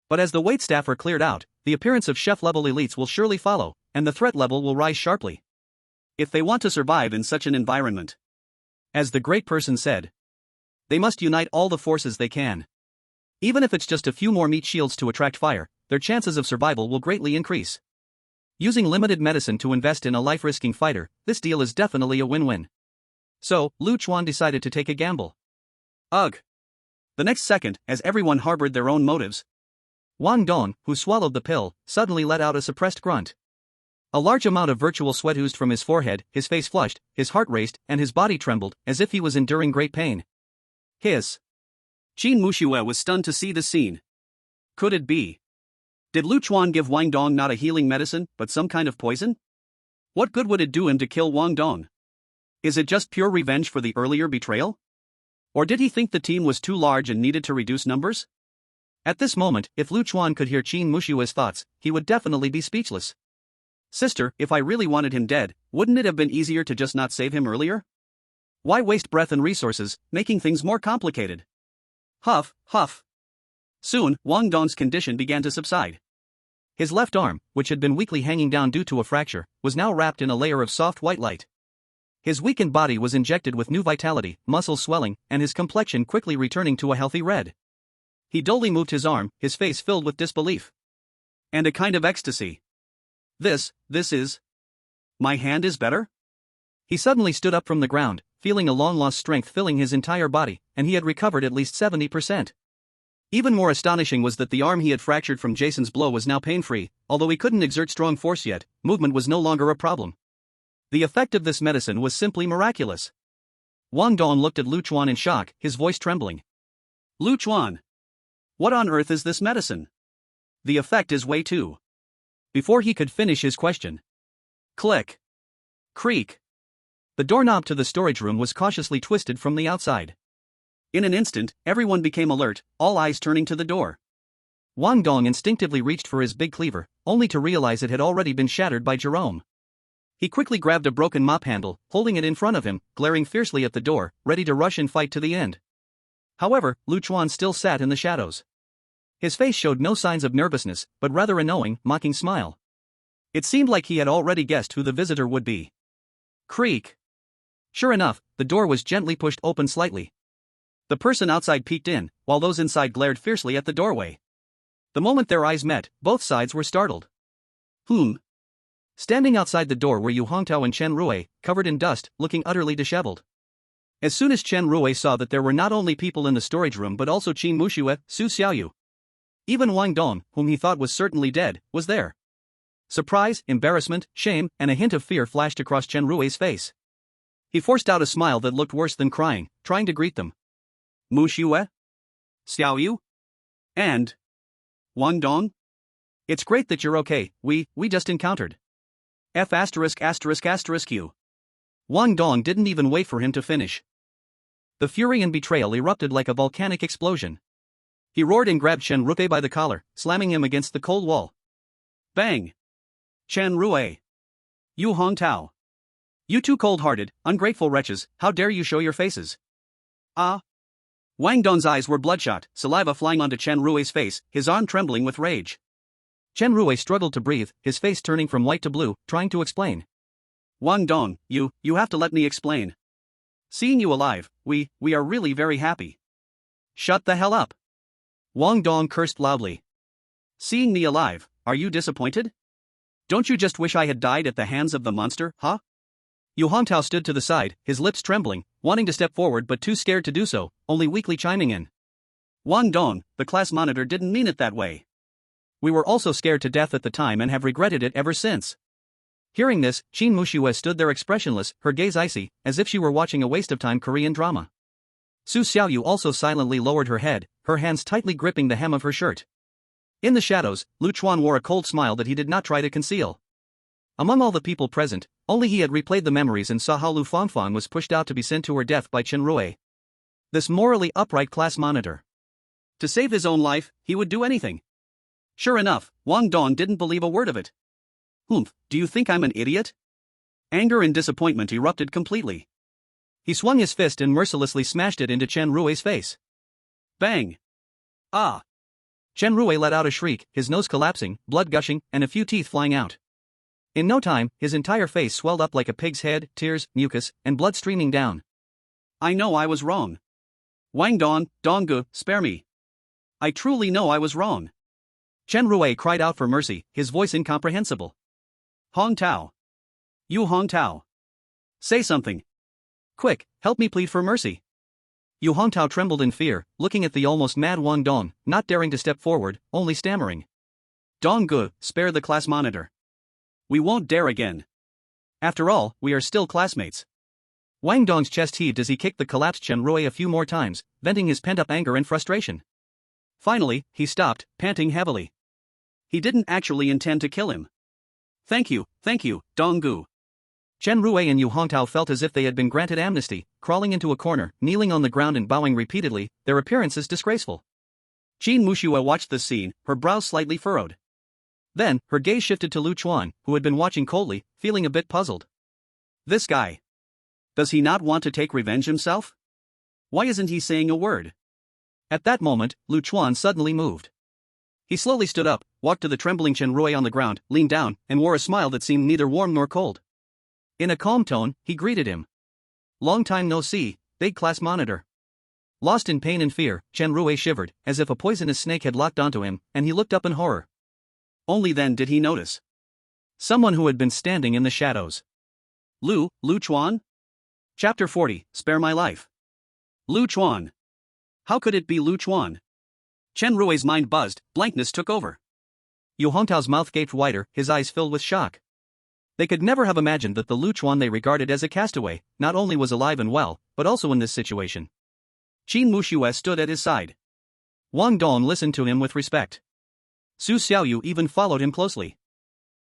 But as the waitstaff are cleared out, the appearance of chef-level elites will surely follow, and the threat level will rise sharply. If they want to survive in such an environment, as the great person said, they must unite all the forces they can. Even if it's just a few more meat shields to attract fire, their chances of survival will greatly increase. Using limited medicine to invest in a life-risking fighter, this deal is definitely a win-win. So, Chuan decided to take a gamble. Ugh. The next second, as everyone harbored their own motives, Wang Dong, who swallowed the pill, suddenly let out a suppressed grunt. A large amount of virtual sweat oozed from his forehead, his face flushed, his heart raced, and his body trembled, as if he was enduring great pain. Hiss. Qin Muxue was stunned to see the scene. Could it be? Did Chuan give Wang Dong not a healing medicine, but some kind of poison? What good would it do him to kill Wang Dong? Is it just pure revenge for the earlier betrayal? Or did he think the team was too large and needed to reduce numbers? At this moment, if Chuan could hear Qin Mushue's thoughts, he would definitely be speechless. Sister, if I really wanted him dead, wouldn't it have been easier to just not save him earlier? Why waste breath and resources, making things more complicated? Huff, huff. Soon, Wang Dong's condition began to subside. His left arm, which had been weakly hanging down due to a fracture, was now wrapped in a layer of soft white light. His weakened body was injected with new vitality, muscles swelling, and his complexion quickly returning to a healthy red. He dully moved his arm, his face filled with disbelief. And a kind of ecstasy. This is... My hand is better? He suddenly stood up from the ground, feeling a long-lost strength filling his entire body, and he had recovered at least 70%. Even more astonishing was that the arm he had fractured from Jason's blow was now pain-free, although he couldn't exert strong force yet, movement was no longer a problem. The effect of this medicine was simply miraculous. Wang Dong looked at Chuan in shock, his voice trembling. Chuan. What on earth is this medicine? The effect is way too. Before he could finish his question. Click. Creak. The doorknob to the storage room was cautiously twisted from the outside. In an instant, everyone became alert, all eyes turning to the door. Wang Dong instinctively reached for his big cleaver, only to realize it had already been shattered by Jerome. He quickly grabbed a broken mop handle, holding it in front of him, glaring fiercely at the door, ready to rush and fight to the end. However, Chuan still sat in the shadows. His face showed no signs of nervousness, but rather a knowing, mocking smile. It seemed like he had already guessed who the visitor would be. Creak. Sure enough, the door was gently pushed open slightly. The person outside peeked in, while those inside glared fiercely at the doorway. The moment their eyes met, both sides were startled. Whom? Standing outside the door were Yu Hongtao and Chen Rui, covered in dust, looking utterly disheveled. As soon as Chen Rui saw that there were not only people in the storage room but also Qin Muxue, Su Xiaoyu. Even Wang Dong, whom he thought was certainly dead, was there. Surprise, embarrassment, shame, and a hint of fear flashed across Chen Rui's face. He forced out a smile that looked worse than crying, trying to greet them. Muxue? Xiaoyu? And? Wang Dong? It's great that you're okay, we just encountered. F asterisk asterisk asterisk Q. Wang Dong didn't even wait for him to finish. The fury and betrayal erupted like a volcanic explosion. He roared and grabbed Chen Rui by the collar, slamming him against the cold wall. Bang! Chen Rui! You Hong Tao! You two cold-hearted, ungrateful wretches, how dare you show your faces? Ah! Wang Dong's eyes were bloodshot, saliva flying onto Chen Rui's face, his arm trembling with rage. Chen Rui struggled to breathe, his face turning from white to blue, trying to explain. Wang Dong, you have to let me explain. Seeing you alive, we are really very happy. Shut the hell up. Wang Dong cursed loudly. Seeing me alive, are you disappointed? Don't you just wish I had died at the hands of the monster, huh? Yu Hongtao stood to the side, his lips trembling, wanting to step forward but too scared to do so, only weakly chiming in. Wang Dong, the class monitor didn't mean it that way. We were also scared to death at the time and have regretted it ever since. Hearing this, Qin Muxue stood there expressionless, her gaze icy, as if she were watching a waste-of-time Korean drama. Su Xiaoyu also silently lowered her head, her hands tightly gripping the hem of her shirt. In the shadows, Lu Chuan wore a cold smile that he did not try to conceal. Among all the people present, only he had replayed the memories and saw how Lu Fangfang was pushed out to be sent to her death by Chen Rui. This morally upright class monitor. To save his own life, he would do anything. Sure enough, Wang Dong didn't believe a word of it. Humph, do you think I'm an idiot? Anger and disappointment erupted completely. He swung his fist and mercilessly smashed it into Chen Rui's face. Bang! Ah! Chen Rui let out a shriek, his nose collapsing, blood gushing, and a few teeth flying out. In no time, his entire face swelled up like a pig's head, tears, mucus, and blood streaming down. I know I was wrong. Wang Dong, Donggu, spare me. I truly know I was wrong. Chen Rui cried out for mercy, his voice incomprehensible. Hong Tao. You Hong Tao. Say something. Quick, help me plead for mercy. Yu Hongtao trembled in fear, looking at the almost mad Wang Dong, not daring to step forward, only stammering. Donggu, spare the class monitor. We won't dare again. After all, we are still classmates. Wang Dong's chest heaved as he kicked the collapsed Chen Rui a few more times, venting his pent-up anger and frustration. Finally, he stopped, panting heavily. He didn't actually intend to kill him. Thank you, Donggu. Chen Rui and Yu Hongtao felt as if they had been granted amnesty, crawling into a corner, kneeling on the ground and bowing repeatedly, their appearances disgraceful. Qin Muxue watched the scene, her brows slightly furrowed. Then, her gaze shifted to Lu Chuan, who had been watching coldly, feeling a bit puzzled. This guy. Does he not want to take revenge himself? Why isn't he saying a word? At that moment, Lu Chuan suddenly moved. He slowly stood up, walked to the trembling Chen Rui on the ground, leaned down, and wore a smile that seemed neither warm nor cold. In a calm tone, he greeted him. Long time no see, big class monitor. Lost in pain and fear, Chen Rui shivered, as if a poisonous snake had locked onto him, and he looked up in horror. Only then did he notice someone who had been standing in the shadows. Lu Chuan? Chapter 40, Spare My Life. Lu Chuan. How could it be Lu Chuan? Chen Rui's mind buzzed, blankness took over. Yu Hongtao's mouth gaped wider, his eyes filled with shock. They could never have imagined that the Lu Chuan they regarded as a castaway, not only was alive and well, but also in this situation. Qin Muxue stood at his side. Wang Dong listened to him with respect. Su Xiaoyu even followed him closely.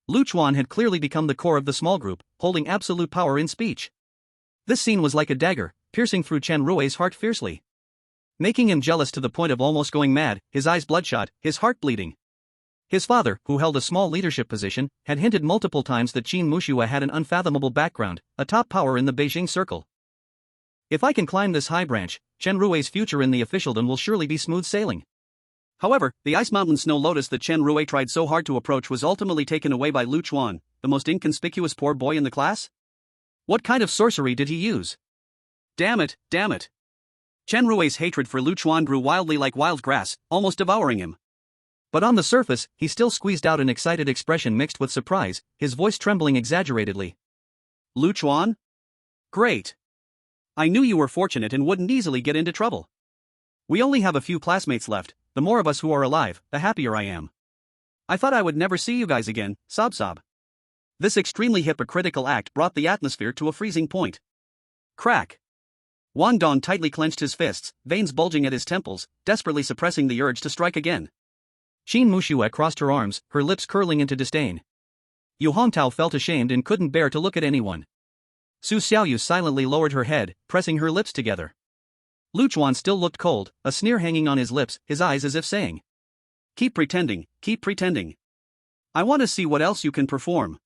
Lu Chuan had clearly become the core of the small group, holding absolute power in speech. This scene was like a dagger, piercing through Chen Rui's heart fiercely. Making him jealous to the point of almost going mad, his eyes bloodshot, his heart bleeding. His father, who held a small leadership position, had hinted multiple times that Qin Muxue had an unfathomable background, a top power in the Beijing circle. If I can climb this high branch, Chen Rui's future in the officialdom will surely be smooth sailing. However, the Ice Mountain Snow Lotus that Chen Rui tried so hard to approach was ultimately taken away by Lu Chuan, the most inconspicuous poor boy in the class? What kind of sorcery did he use? Damn it. Chen Rui's hatred for Lu Chuan grew wildly like wild grass, almost devouring him. But on the surface, he still squeezed out an excited expression mixed with surprise, his voice trembling exaggeratedly. Lu Chuan? Great. I knew you were fortunate and wouldn't easily get into trouble. We only have a few classmates left, the more of us who are alive, the happier I am. I thought I would never see you guys again, sob. This extremely hypocritical act brought the atmosphere to a freezing point. Crack. Wang Dong tightly clenched his fists, veins bulging at his temples, desperately suppressing the urge to strike again. Qin Muxue crossed her arms, her lips curling into disdain. Yu Hongtao felt ashamed and couldn't bear to look at anyone. Su Xiaoyu silently lowered her head, pressing her lips together. Lu Chuan still looked cold, a sneer hanging on his lips, his eyes as if saying, keep pretending, keep pretending. I want to see what else you can perform.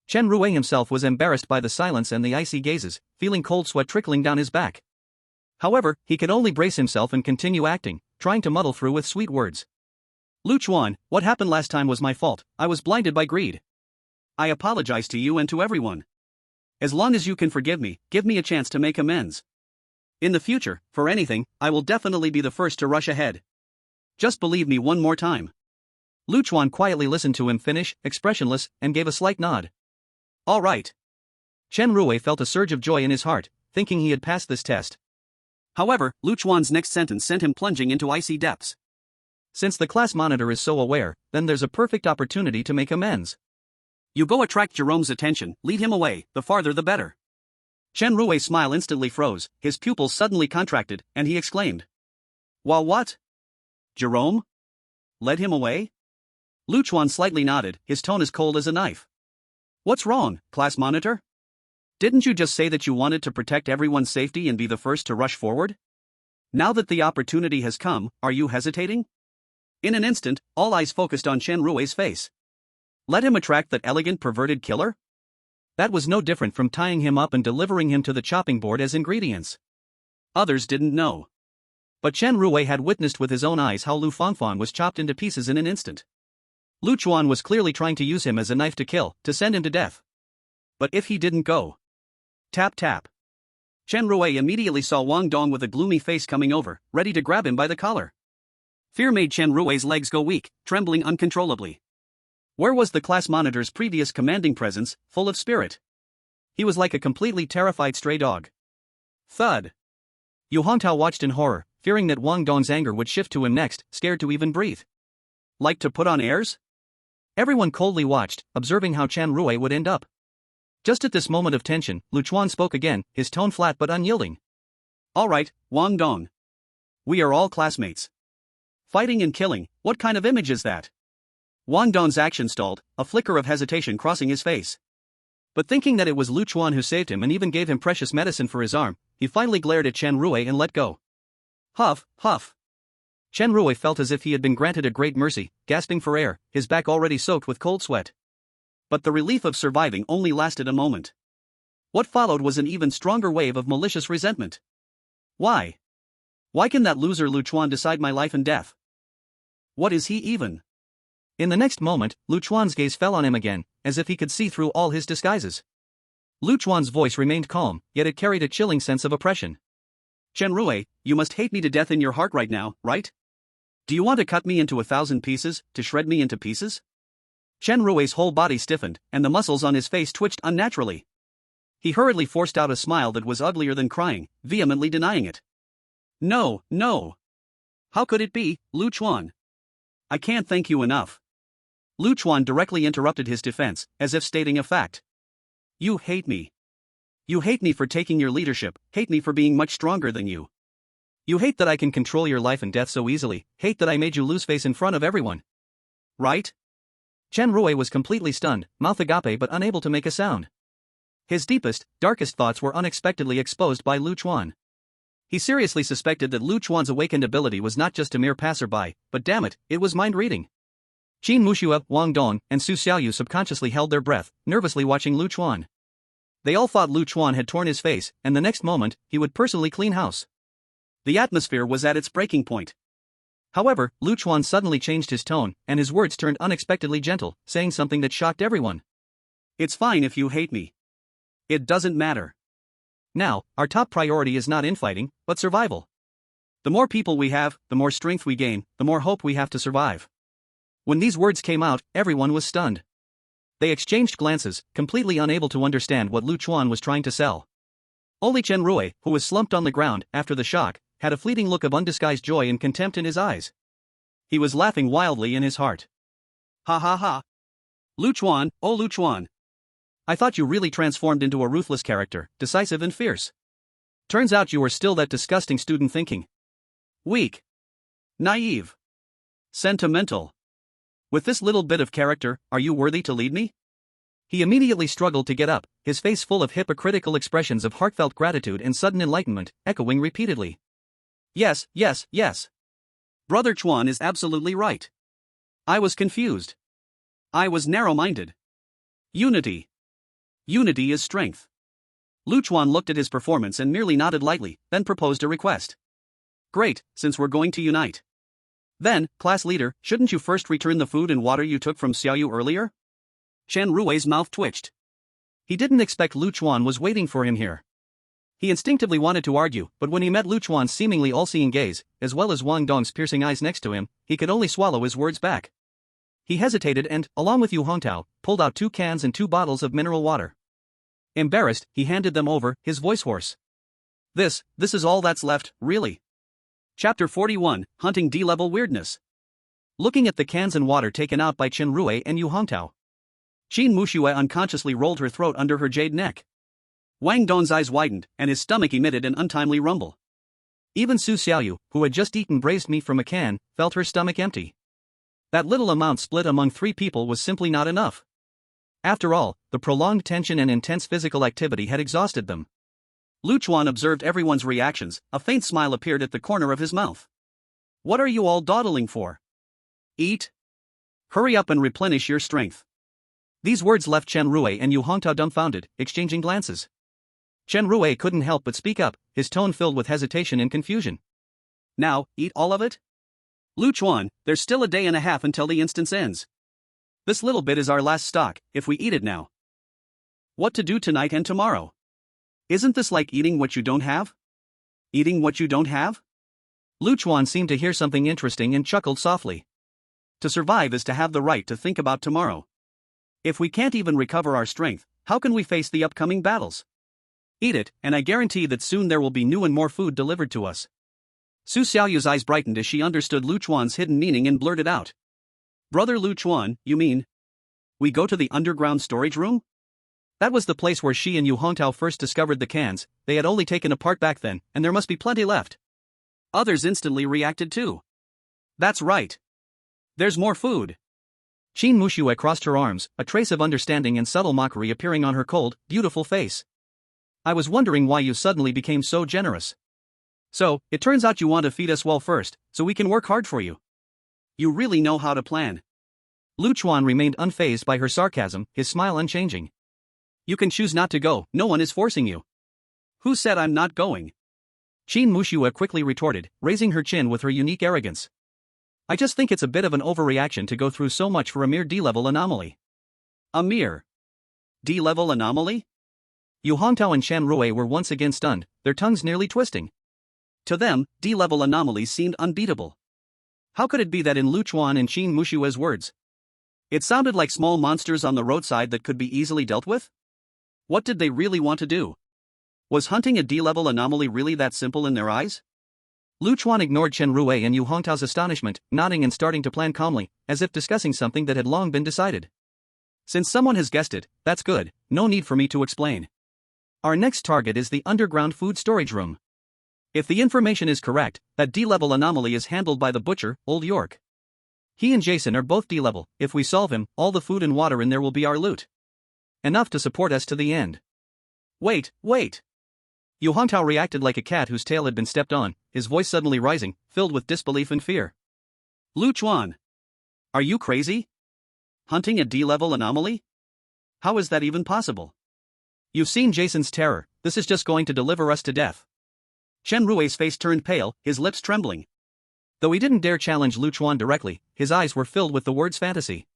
Chen Rui himself was embarrassed by the silence and the icy gazes, feeling cold sweat trickling down his back. However, he could only brace himself and continue acting, trying to muddle through with sweet words. Lu Chuan, what happened last time was my fault, I was blinded by greed. I apologize to you and to everyone. As long as you can forgive me, give me a chance to make amends. In the future, for anything, I will definitely be the first to rush ahead. Just believe me one more time. Lu Chuan quietly listened to him finish, expressionless, and gave a slight nod. All right. Chen Rui felt a surge of joy in his heart, thinking he had passed this test. However, Lu Chuan's next sentence sent him plunging into icy depths. Since the class monitor is so aware, then there's a perfect opportunity to make amends. You go attract Jerome's attention, lead him away, the farther the better. Chen Rui's smile instantly froze, his pupils suddenly contracted, and he exclaimed. What? Jerome? Led him away? Lu Chuan slightly nodded, his tone as cold as a knife. What's wrong, class monitor? Didn't you just say that you wanted to protect everyone's safety and be the first to rush forward? Now that the opportunity has come, are you hesitating? In an instant, all eyes focused on Chen Rui's face. Let him attract that elegant perverted killer? That was no different from tying him up and delivering him to the chopping board as ingredients. Others didn't know. But Chen Rui had witnessed with his own eyes how Lu Fanfan was chopped into pieces in an instant. Lu Chuan was clearly trying to use him as a knife to kill, to send him to death. But if he didn't go... Tap tap. Chen Rui immediately saw Wang Dong with a gloomy face coming over, ready to grab him by the collar. Fear made Chen Rui's legs go weak, trembling uncontrollably. Where was the class monitor's previous commanding presence, full of spirit? He was like a completely terrified stray dog. Thud. Yu Hongtao watched in horror, fearing that Wang Dong's anger would shift to him next, scared to even breathe. Like to put on airs? Everyone coldly watched, observing how Chen Rui would end up. Just at this moment of tension, Lu Chuan spoke again, his tone flat but unyielding. All right, Wang Dong. We are all classmates. Fighting and killing, what kind of image is that? Wang Dong's action stalled, a flicker of hesitation crossing his face. But thinking that it was Lu Chuan who saved him and even gave him precious medicine for his arm, he finally glared at Chen Rui and let go. Huff, huff. Chen Rui felt as if he had been granted a great mercy, gasping for air, his back already soaked with cold sweat. But the relief of surviving only lasted a moment. What followed was an even stronger wave of malicious resentment. Why? Why can that loser Lu Chuan decide my life and death? What is he even? In the next moment, Lu Chuan's gaze fell on him again, as if he could see through all his disguises. Lu Chuan's voice remained calm, yet it carried a chilling sense of oppression. Chen Rui, you must hate me to death in your heart right now, right? Do you want to cut me into 1,000 pieces, to shred me into pieces? Chen Rui's whole body stiffened, and the muscles on his face twitched unnaturally. He hurriedly forced out a smile that was uglier than crying, vehemently denying it. No, no. How could it be, Lu Chuan? I can't thank you enough. Lu Chuan directly interrupted his defense, as if stating a fact. You hate me. You hate me for taking your leadership, hate me for being much stronger than you. You hate that I can control your life and death so easily, hate that I made you lose face in front of everyone. Right? Chen Rui was completely stunned, mouth agape but unable to make a sound. His deepest, darkest thoughts were unexpectedly exposed by Lu Chuan. He seriously suspected that Lu Chuan's awakened ability was not just a mere passerby, but damn it, it was mind-reading. Qin Muxue, Wang Dong, and Su Xiaoyu subconsciously held their breath, nervously watching Lu Chuan. They all thought Lu Chuan had torn his face, and the next moment, he would personally clean house. The atmosphere was at its breaking point. However, Lu Chuan suddenly changed his tone, and his words turned unexpectedly gentle, saying something that shocked everyone. It's fine if you hate me. It doesn't matter. Now, our top priority is not infighting, but survival. The more people we have, the more strength we gain, the more hope we have to survive. When these words came out, everyone was stunned. They exchanged glances, completely unable to understand what Lu Chuan was trying to sell. Only Chen Rui, who was slumped on the ground after the shock, had a fleeting look of undisguised joy and contempt in his eyes. He was laughing wildly in his heart. Ha ha ha. Lu Chuan, oh Lu Chuan. I thought you really transformed into a ruthless character, decisive and fierce. Turns out you were still that disgusting student thinking. Weak. Naive. Sentimental. With this little bit of character, are you worthy to lead me? He immediately struggled to get up, his face full of hypocritical expressions of heartfelt gratitude and sudden enlightenment, echoing repeatedly. Yes, yes, yes. Brother Chuan is absolutely right. I was confused. I was narrow-minded. Unity. Unity is strength. Chuan looked at his performance and merely nodded lightly, then proposed a request. Great, since we're going to unite. Then, class leader, shouldn't you first return the food and water you took from Xiaoyu earlier? Chen Rui's mouth twitched. He didn't expect Chuan was waiting for him here. He instinctively wanted to argue, but when he met Chuan's seemingly all-seeing gaze, as well as Wang Dong's piercing eyes next to him, he could only swallow his words back. He hesitated and, along with Yu Hongtao, pulled out 2 cans and 2 bottles of mineral water. Embarrassed, he handed them over, his voice hoarse. This is all that's left, really. Chapter 41, Hunting D-Level Weirdness. Looking at the cans and water taken out by Chen Rui and Yu Hongtao, Qin Muxue unconsciously rolled her throat under her jade neck. Wang Dong's eyes widened, and his stomach emitted an untimely rumble. Even Su Xiaoyu, who had just eaten braised meat from a can, felt her stomach empty. That little amount split among 3 people was simply not enough. After all, the prolonged tension and intense physical activity had exhausted them. Chuan observed everyone's reactions, a faint smile appeared at the corner of his mouth. What are you all dawdling for? Eat? Hurry up and replenish your strength. These words left Chen Rui and Yu Hongtao dumbfounded, exchanging glances. Chen Rui couldn't help but speak up, his tone filled with hesitation and confusion. Now, eat all of it? Chuan, there's still a day and a half until the instance ends. This little bit is our last stock, if we eat it now. What to do tonight and tomorrow? Isn't this like eating what you don't have? Eating what you don't have? Chuan seemed to hear something interesting and chuckled softly. To survive is to have the right to think about tomorrow. If we can't even recover our strength, how can we face the upcoming battles? Eat it, and I guarantee that soon there will be new and more food delivered to us. Su Xiaoyu's eyes brightened as she understood Chuan's hidden meaning and blurted out. Brother Chuan, you mean? We go to the underground storage room? That was the place where she and Yu Hongtao first discovered the cans. They had only taken a part back then, and there must be plenty left. Others instantly reacted too. That's right. There's more food. Qin Muxue crossed her arms, a trace of understanding and subtle mockery appearing on her cold, beautiful face. I was wondering why you suddenly became so generous. So, it turns out you want to feed us well first, so we can work hard for you. You really know how to plan. Chuan remained unfazed by her sarcasm, his smile unchanging. You can choose not to go, no one is forcing you. Who said I'm not going? Qin Muxue quickly retorted, raising her chin with her unique arrogance. I just think it's a bit of an overreaction to go through so much for a mere D-level anomaly. A mere D-level anomaly? Yu Hongtao and Chen Rui were once again stunned, their tongues nearly twisting. To them, D-level anomalies seemed unbeatable. How could it be that in Chuan and Qin Muxue's words, it sounded like small monsters on the roadside that could be easily dealt with? What did they really want to do? Was hunting a D-level anomaly really that simple in their eyes? Chuan ignored Chen Rui and Yu Hongtao's astonishment, nodding and starting to plan calmly, as if discussing something that had long been decided. Since someone has guessed it, that's good, no need for me to explain. Our next target is the underground food storage room. If the information is correct, that D-level anomaly is handled by the butcher, Old York. He and Jason are both D-level. If we solve him, all the food and water in there will be our loot. Enough to support us to the end. Wait. Yu Hongtao reacted like a cat whose tail had been stepped on, his voice suddenly rising, filled with disbelief and fear. Chuan, are you crazy? Hunting a D-level anomaly? How is that even possible? You've seen Jason's terror, this is just going to deliver us to death. Chen Rui's face turned pale, his lips trembling. Though he didn't dare challenge Chuan directly, his eyes were filled with the words fantasy.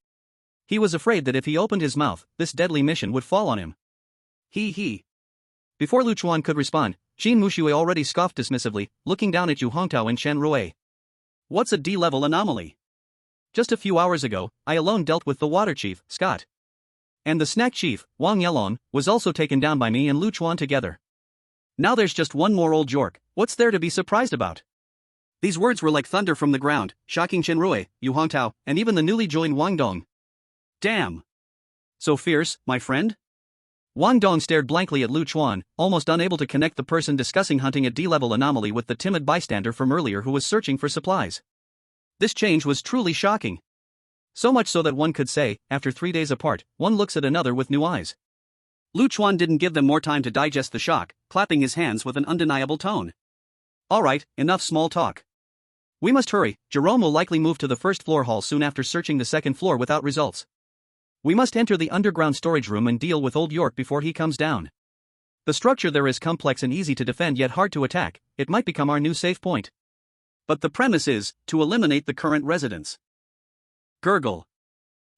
He was afraid that if he opened his mouth, this deadly mission would fall on him. He. Before Chuan could respond, Qin Muxue already scoffed dismissively, looking down at Yu Hongtao and Chen Rui. What's a D-level anomaly? Just a few hours ago, I alone dealt with the water chief, Scott. And the snack chief, Wang Yelong, was also taken down by me and Chuan together. Now there's just one more Old York, what's there to be surprised about? These words were like thunder from the ground, shocking Chen Rui, Yu Hongtao, and even the newly joined Wang Dong. Damn. So fierce, my friend? Wang Dong stared blankly at Lu Chuan, almost unable to connect the person discussing hunting a D-level anomaly with the timid bystander from earlier who was searching for supplies. This change was truly shocking. So much so that one could say, after 3 days apart, one looks at another with new eyes. Lu Chuan didn't give them more time to digest the shock, clapping his hands with an undeniable tone. Alright, enough small talk. We must hurry. Jerome will likely move to the first floor hall soon after searching the second floor without results. We must enter the underground storage room and deal with Old York before he comes down. The structure there is complex and easy to defend yet hard to attack. It might become our new safe point. But the premise is to eliminate the current residents. Gurgle.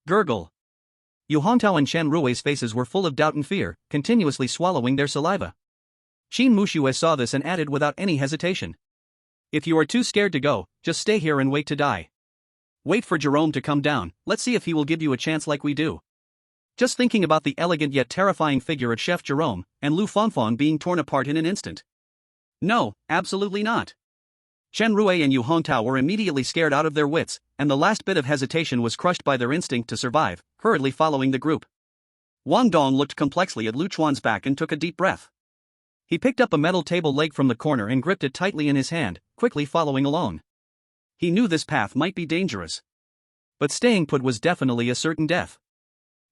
Gurgle. Yu Hongtao and Chen Rui's faces were full of doubt and fear, continuously swallowing their saliva. Qin Muxue saw this and added without any hesitation. If you are too scared to go, just stay here and wait to die. Wait for Jerome to come down, let's see if he will give you a chance like we do. Just thinking about the elegant yet terrifying figure of Chef Jerome, and Lu Fanfan being torn apart in an instant. No, absolutely not. Chen Rui and Yu Hongtao were immediately scared out of their wits, and the last bit of hesitation was crushed by their instinct to survive, hurriedly following the group. Wang Dong looked complexly at Lu Chuan's back and took a deep breath. He picked up a metal table leg from the corner and gripped it tightly in his hand, quickly following along. He knew this path might be dangerous. But staying put was definitely a certain death.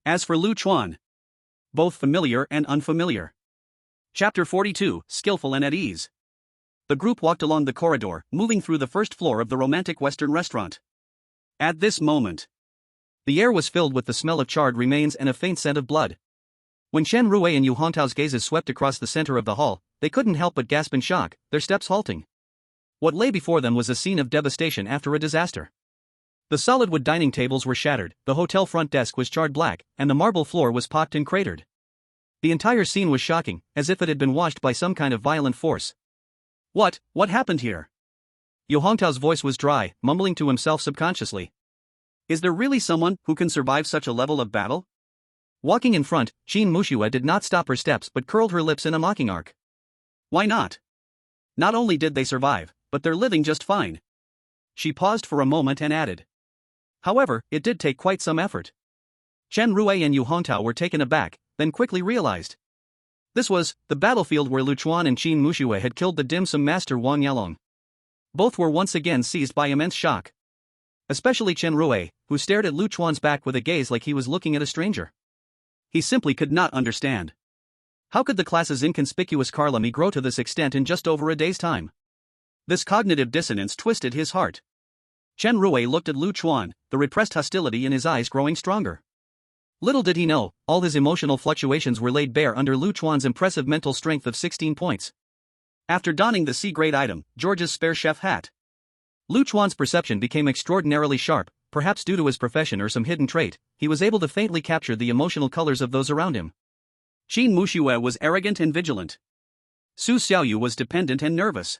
As for Lu Chuan, both familiar and unfamiliar. Chapter 42, Skillful and at Ease. The group walked along the corridor, moving through the first floor of the romantic Western restaurant. At this moment, the air was filled with the smell of charred remains and a faint scent of blood. When Chen Rui and Yu Hongtao's gazes swept across the center of the hall, they couldn't help but gasp in shock, their steps halting. What lay before them was a scene of devastation after a disaster. The solid wood dining tables were shattered, the hotel front desk was charred black, and the marble floor was pocked and cratered. The entire scene was shocking, as if it had been washed by some kind of violent force. What happened here? Yu Hongtao's voice was dry, mumbling to himself subconsciously. Is there really someone who can survive such a level of battle? Walking in front, Qin Muxue did not stop her steps but curled her lips in a mocking arc. Why not? Not only did they survive, but they're living just fine. She paused for a moment and added. However, it did take quite some effort. Chen Rui and Yu Hongtao were taken aback, then quickly realized. This was the battlefield where Lu Chuan and Qin Muxue had killed the dim sum master Wang Yalong. Both were once again seized by immense shock. Especially Chen Rui, who stared at Lu Chuan's back with a gaze like he was looking at a stranger. He simply could not understand. How could the class's inconspicuous Carlami grow to this extent in just over a day's time? This cognitive dissonance twisted his heart. Chen Rui looked at Lu Chuan, the repressed hostility in his eyes growing stronger. Little did he know, all his emotional fluctuations were laid bare under Lu Chuan's impressive mental strength of 16 points. After donning the C-grade item, George's spare chef hat, Lu Chuan's perception became extraordinarily sharp, perhaps due to his profession or some hidden trait. He was able to faintly capture the emotional colors of those around him. Qin Muxue was arrogant and vigilant. Su Xiaoyu was dependent and nervous.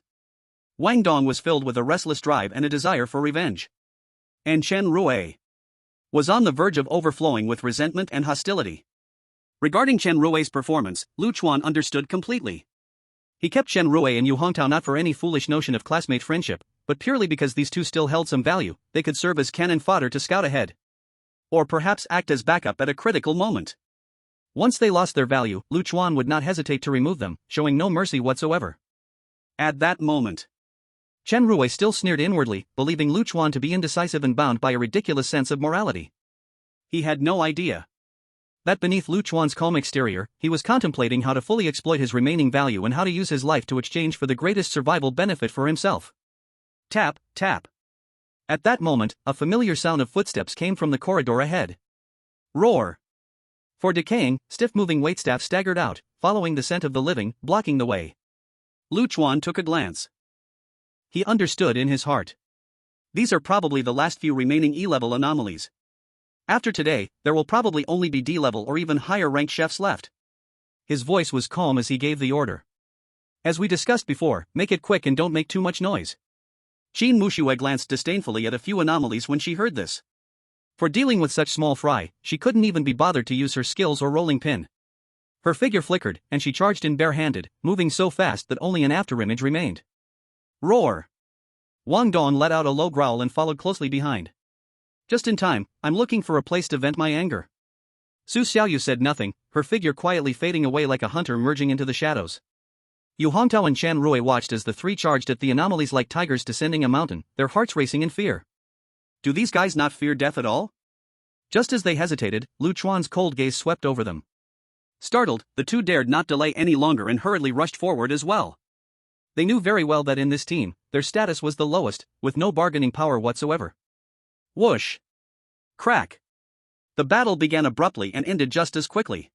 Wang Dong was filled with a restless drive and a desire for revenge. And Chen Rui was on the verge of overflowing with resentment and hostility. Regarding Chen Rui's performance, Lu Chuan understood completely. He kept Chen Rui and Yu Hongtao not for any foolish notion of classmate friendship, but purely because these two still held some value. They could serve as cannon fodder to scout ahead. Or perhaps act as backup at a critical moment. Once they lost their value, Lu Chuan would not hesitate to remove them, showing no mercy whatsoever. At that moment, Chen Rui still sneered inwardly, believing Lu Chuan to be indecisive and bound by a ridiculous sense of morality. He had no idea that beneath Lu Chuan's calm exterior, he was contemplating how to fully exploit his remaining value and how to use his life to exchange for the greatest survival benefit for himself. Tap, tap. At that moment, a familiar sound of footsteps came from the corridor ahead. Roar. For decaying, stiff-moving waitstaff staggered out, following the scent of the living, blocking the way. Lu Chuan took a glance. He understood in his heart. These are probably the last few remaining E-level anomalies. After today, there will probably only be D-level or even higher-ranked chefs left. His voice was calm as he gave the order. As we discussed before, make it quick and don't make too much noise. Qin Muxue glanced disdainfully at a few anomalies when she heard this. For dealing with such small fry, she couldn't even be bothered to use her skills or rolling pin. Her figure flickered, and she charged in bare-handed, moving so fast that only an afterimage remained. Roar. Wang Dong let out a low growl and followed closely behind. Just in time, I'm looking for a place to vent my anger. Su Xiaoyu said nothing, her figure quietly fading away like a hunter merging into the shadows. Yu Hongtao and Chen Rui watched as the three charged at the anomalies like tigers descending a mountain, their hearts racing in fear. Do these guys not fear death at all? Just as they hesitated, Lu Chuan's cold gaze swept over them. Startled, the two dared not delay any longer and hurriedly rushed forward as well. They knew very well that in this team, their status was the lowest, with no bargaining power whatsoever. Whoosh! Crack! The battle began abruptly and ended just as quickly.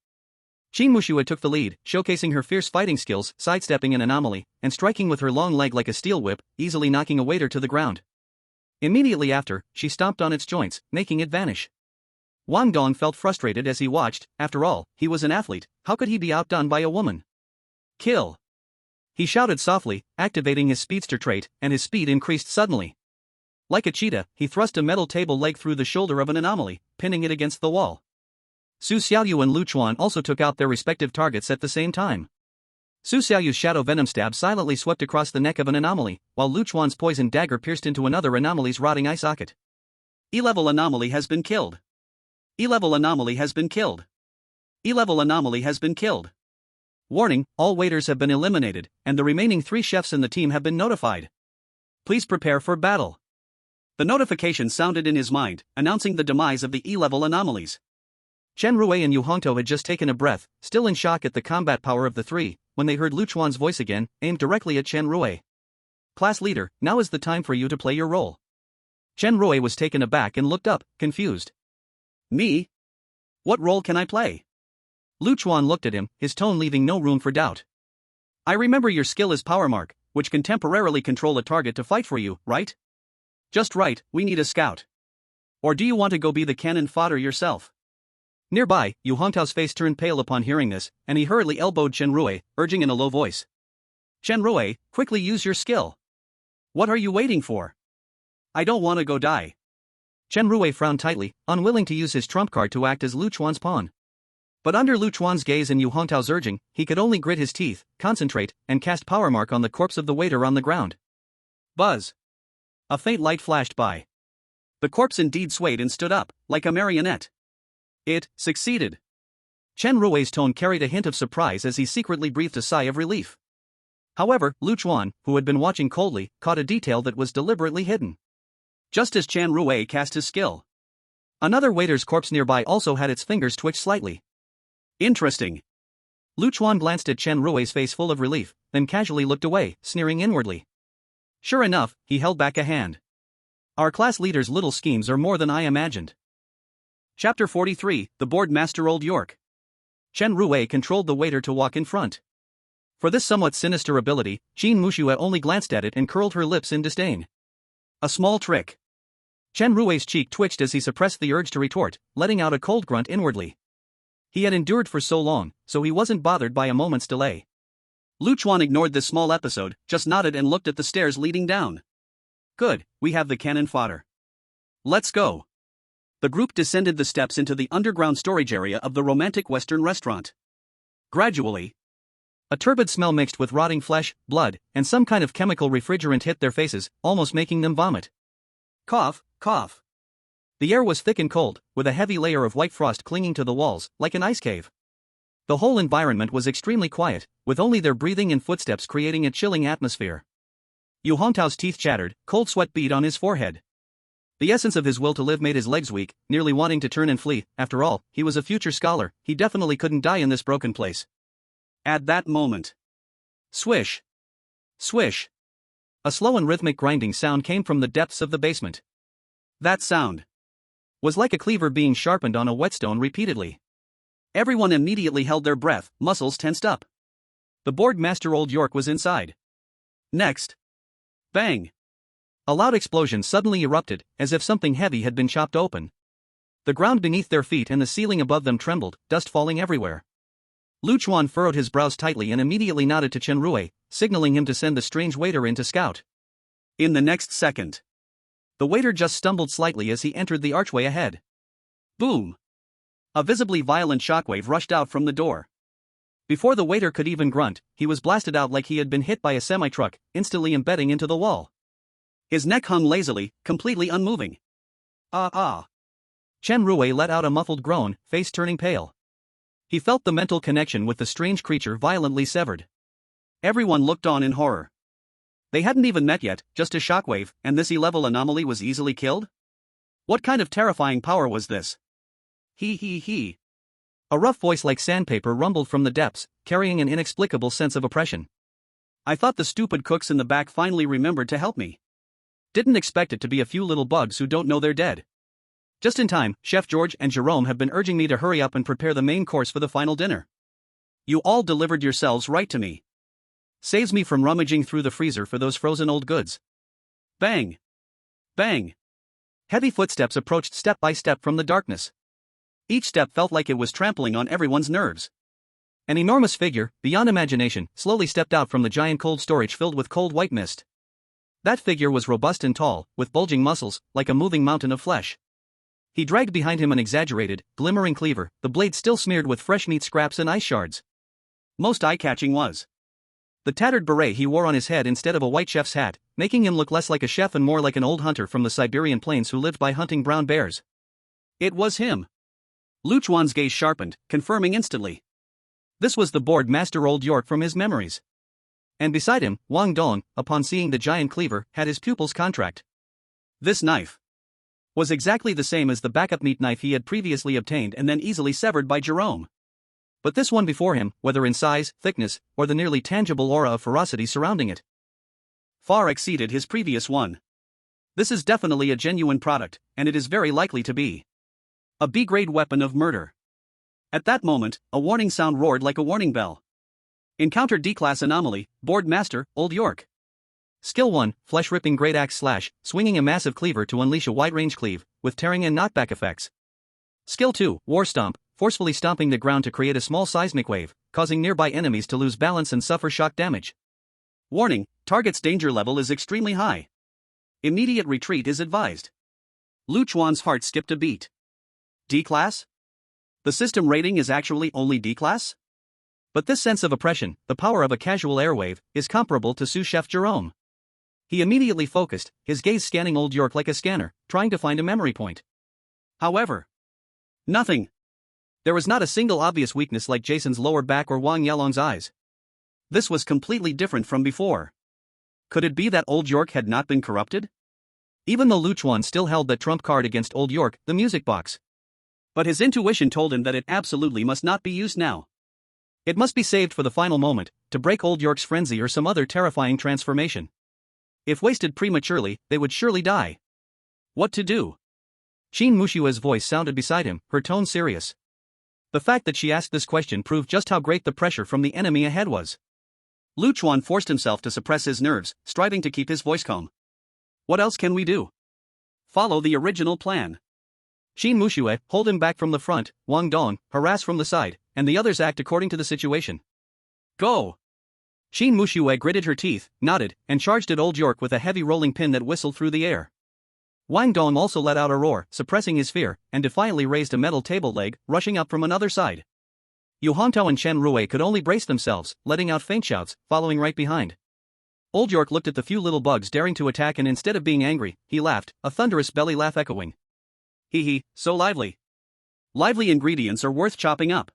Qin Muxue took the lead, showcasing her fierce fighting skills, sidestepping an anomaly, and striking with her long leg like a steel whip, easily knocking a waiter to the ground. Immediately after, she stomped on its joints, making it vanish. Wang Dong felt frustrated as he watched. After all, he was an athlete, how could he be outdone by a woman? Kill! He shouted softly, activating his speedster trait, and his speed increased suddenly. Like a cheetah, he thrust a metal table leg through the shoulder of an anomaly, pinning it against the wall. Su Xiaoyu and Lu Chuan also took out their respective targets at the same time. Su Xiaoyu's shadow venom stab silently swept across the neck of an anomaly, while Lu Chuan's poison dagger pierced into another anomaly's rotting eye socket. E-level anomaly has been killed. E-level anomaly has been killed. E-level anomaly has been killed. Warning, all waiters have been eliminated, and the remaining 3 chefs in the team have been notified. Please prepare for battle. The notification sounded in his mind, announcing the demise of the E-level anomalies. Chen Rui and Yu Hongtao had just taken a breath, still in shock at the combat power of the 3, when they heard Lu Chuan's voice again, aimed directly at Chen Rui. Class leader, now is the time for you to play your role. Chen Rui was taken aback and looked up, confused. Me? What role can I play? Lu Chuan looked at him, his tone leaving no room for doubt. I remember your skill is Power Mark, which can temporarily control a target to fight for you, right? Just right, we need a scout. Or do you want to go be the cannon fodder yourself? Nearby, Yu Hongtao's face turned pale upon hearing this, and he hurriedly elbowed Chen Rui, urging in a low voice. Chen Rui, quickly use your skill. What are you waiting for? I don't want to go die. Chen Rui frowned tightly, unwilling to use his trump card to act as Lu Chuan's pawn. But under Lu Chuan's gaze and Yu Hongtao's urging, he could only grit his teeth, concentrate, and cast Power Mark on the corpse of the waiter on the ground. Buzz! A faint light flashed by. The corpse indeed swayed and stood up, like a marionette. It succeeded. Chen Rui's tone carried a hint of surprise as he secretly breathed a sigh of relief. However, Lu Chuan, who had been watching coldly, caught a detail that was deliberately hidden. Just as Chen Rui cast his skill, another waiter's corpse nearby also had its fingers twitch slightly. Interesting. Lu Chuan glanced at Chen Rui's face full of relief, then casually looked away, sneering inwardly. Sure enough, he held back a hand. Our class leader's little schemes are more than I imagined. Chapter 43, The Board Master Old York. Chen Rui controlled the waiter to walk in front. For this somewhat sinister ability, Qin Muxue only glanced at it and curled her lips in disdain. A small trick. Chen Rui's cheek twitched as he suppressed the urge to retort, letting out a cold grunt inwardly. He had endured for so long, so he wasn't bothered by a moment's delay. Lu Chuan ignored this small episode, just nodded and looked at the stairs leading down. Good, we have the cannon fodder. Let's go. The group descended the steps into the underground storage area of the romantic Western restaurant. Gradually, a turbid smell mixed with rotting flesh, blood, and some kind of chemical refrigerant hit their faces, almost making them vomit. Cough, cough. The air was thick and cold, with a heavy layer of white frost clinging to the walls, like an ice cave. The whole environment was extremely quiet, with only their breathing and footsteps creating a chilling atmosphere. Yu Hongtao's teeth chattered, cold sweat bead on his forehead. The essence of his will to live made his legs weak, nearly wanting to turn and flee. After all, he was a future scholar, he definitely couldn't die in this broken place. At that moment, swish, swish, a slow and rhythmic grinding sound came from the depths of the basement. That sound was like a cleaver being sharpened on a whetstone repeatedly. Everyone immediately held their breath, muscles tensed up. The board master Old York was inside. Next, bang! A loud explosion suddenly erupted, as if something heavy had been chopped open. The ground beneath their feet and the ceiling above them trembled, dust falling everywhere. Lu Chuan furrowed his brows tightly and immediately nodded to Chen Rui, signaling him to send the strange waiter in to scout. In the next second, the waiter just stumbled slightly as he entered the archway ahead. Boom! A visibly violent shockwave rushed out from the door. Before the waiter could even grunt, he was blasted out like he had been hit by a semi-truck, instantly embedding into the wall. His neck hung lazily, completely unmoving. Ah! Chen Rui let out a muffled groan, face turning pale. He felt the mental connection with the strange creature violently severed. Everyone looked on in horror. They hadn't even met yet, just a shockwave, and this E-level anomaly was easily killed? What kind of terrifying power was this? He. A rough voice like sandpaper rumbled from the depths, carrying an inexplicable sense of oppression. I thought the stupid cooks in the back finally remembered to help me. Didn't expect it to be a few little bugs who don't know they're dead. Just in time, Chef George and Jerome have been urging me to hurry up and prepare the main course for the final dinner. You all delivered yourselves right to me. Saves me from rummaging through the freezer for those frozen old goods. Bang! Bang! Heavy footsteps approached step by step from the darkness. Each step felt like it was trampling on everyone's nerves. An enormous figure, beyond imagination, slowly stepped out from the giant cold storage filled with cold white mist. That figure was robust and tall, with bulging muscles, like a moving mountain of flesh. He dragged behind him an exaggerated, glimmering cleaver, the blade still smeared with fresh meat scraps and ice shards. Most eye-catching was the tattered beret he wore on his head instead of a white chef's hat, making him look less like a chef and more like an old hunter from the Siberian plains who lived by hunting brown bears. It was him. Chuan's gaze sharpened, confirming instantly. This was the board master Old York from his memories. And beside him, Wang Dong, upon seeing the giant cleaver, had his pupil's contract. This knife was exactly the same as the backup meat knife he had previously obtained and then easily severed by Jerome. But this one before him, whether in size, thickness, or the nearly tangible aura of ferocity surrounding it, far exceeded his previous one. This is definitely a genuine product, and it is very likely to be a B-grade weapon of murder. At that moment, a warning sound roared like a warning bell. Encounter D-class anomaly, Board Master, Old York. Skill 1, flesh-ripping great axe slash, swinging a massive cleaver to unleash a wide-range cleave, with tearing and knockback effects. Skill 2, War Stomp, forcefully stomping the ground to create a small seismic wave, causing nearby enemies to lose balance and suffer shock damage. Warning, target's danger level is extremely high. Immediate retreat is advised. Chuan's heart skipped a beat. D-class? The system rating is actually only D-class? But this sense of oppression, the power of a casual airwave, is comparable to sous chef Jerome. He immediately focused, his gaze scanning Old York like a scanner, trying to find a memory point. However, nothing. There was not a single obvious weakness like Jason's lower back or Wang Yalong's eyes. This was completely different from before. Could it be that Old York had not been corrupted? Even though Chuan still held that trump card against Old York, the music box. But his intuition told him that it absolutely must not be used now. It must be saved for the final moment, to break Old York's frenzy or some other terrifying transformation. If wasted prematurely, they would surely die. What to do? Qin Mushua's voice sounded beside him, her tone serious. The fact that she asked this question proved just how great the pressure from the enemy ahead was. Chuan forced himself to suppress his nerves, striving to keep his voice calm. What else can we do? Follow the original plan. Qin Mushue, hold him back from the front, Wang Dong, harass from the side, and the others act according to the situation. Go! Qin Mushue gritted her teeth, nodded, and charged at Old York with a heavy rolling pin that whistled through the air. Wang Dong also let out a roar, suppressing his fear, and defiantly raised a metal table leg, rushing up from another side. Yu Hongtao and Chen Rui could only brace themselves, letting out faint shouts, following right behind. Old York looked at the few little bugs daring to attack and instead of being angry, he laughed, a thunderous belly laugh echoing. Hee, so lively. Lively ingredients are worth chopping up.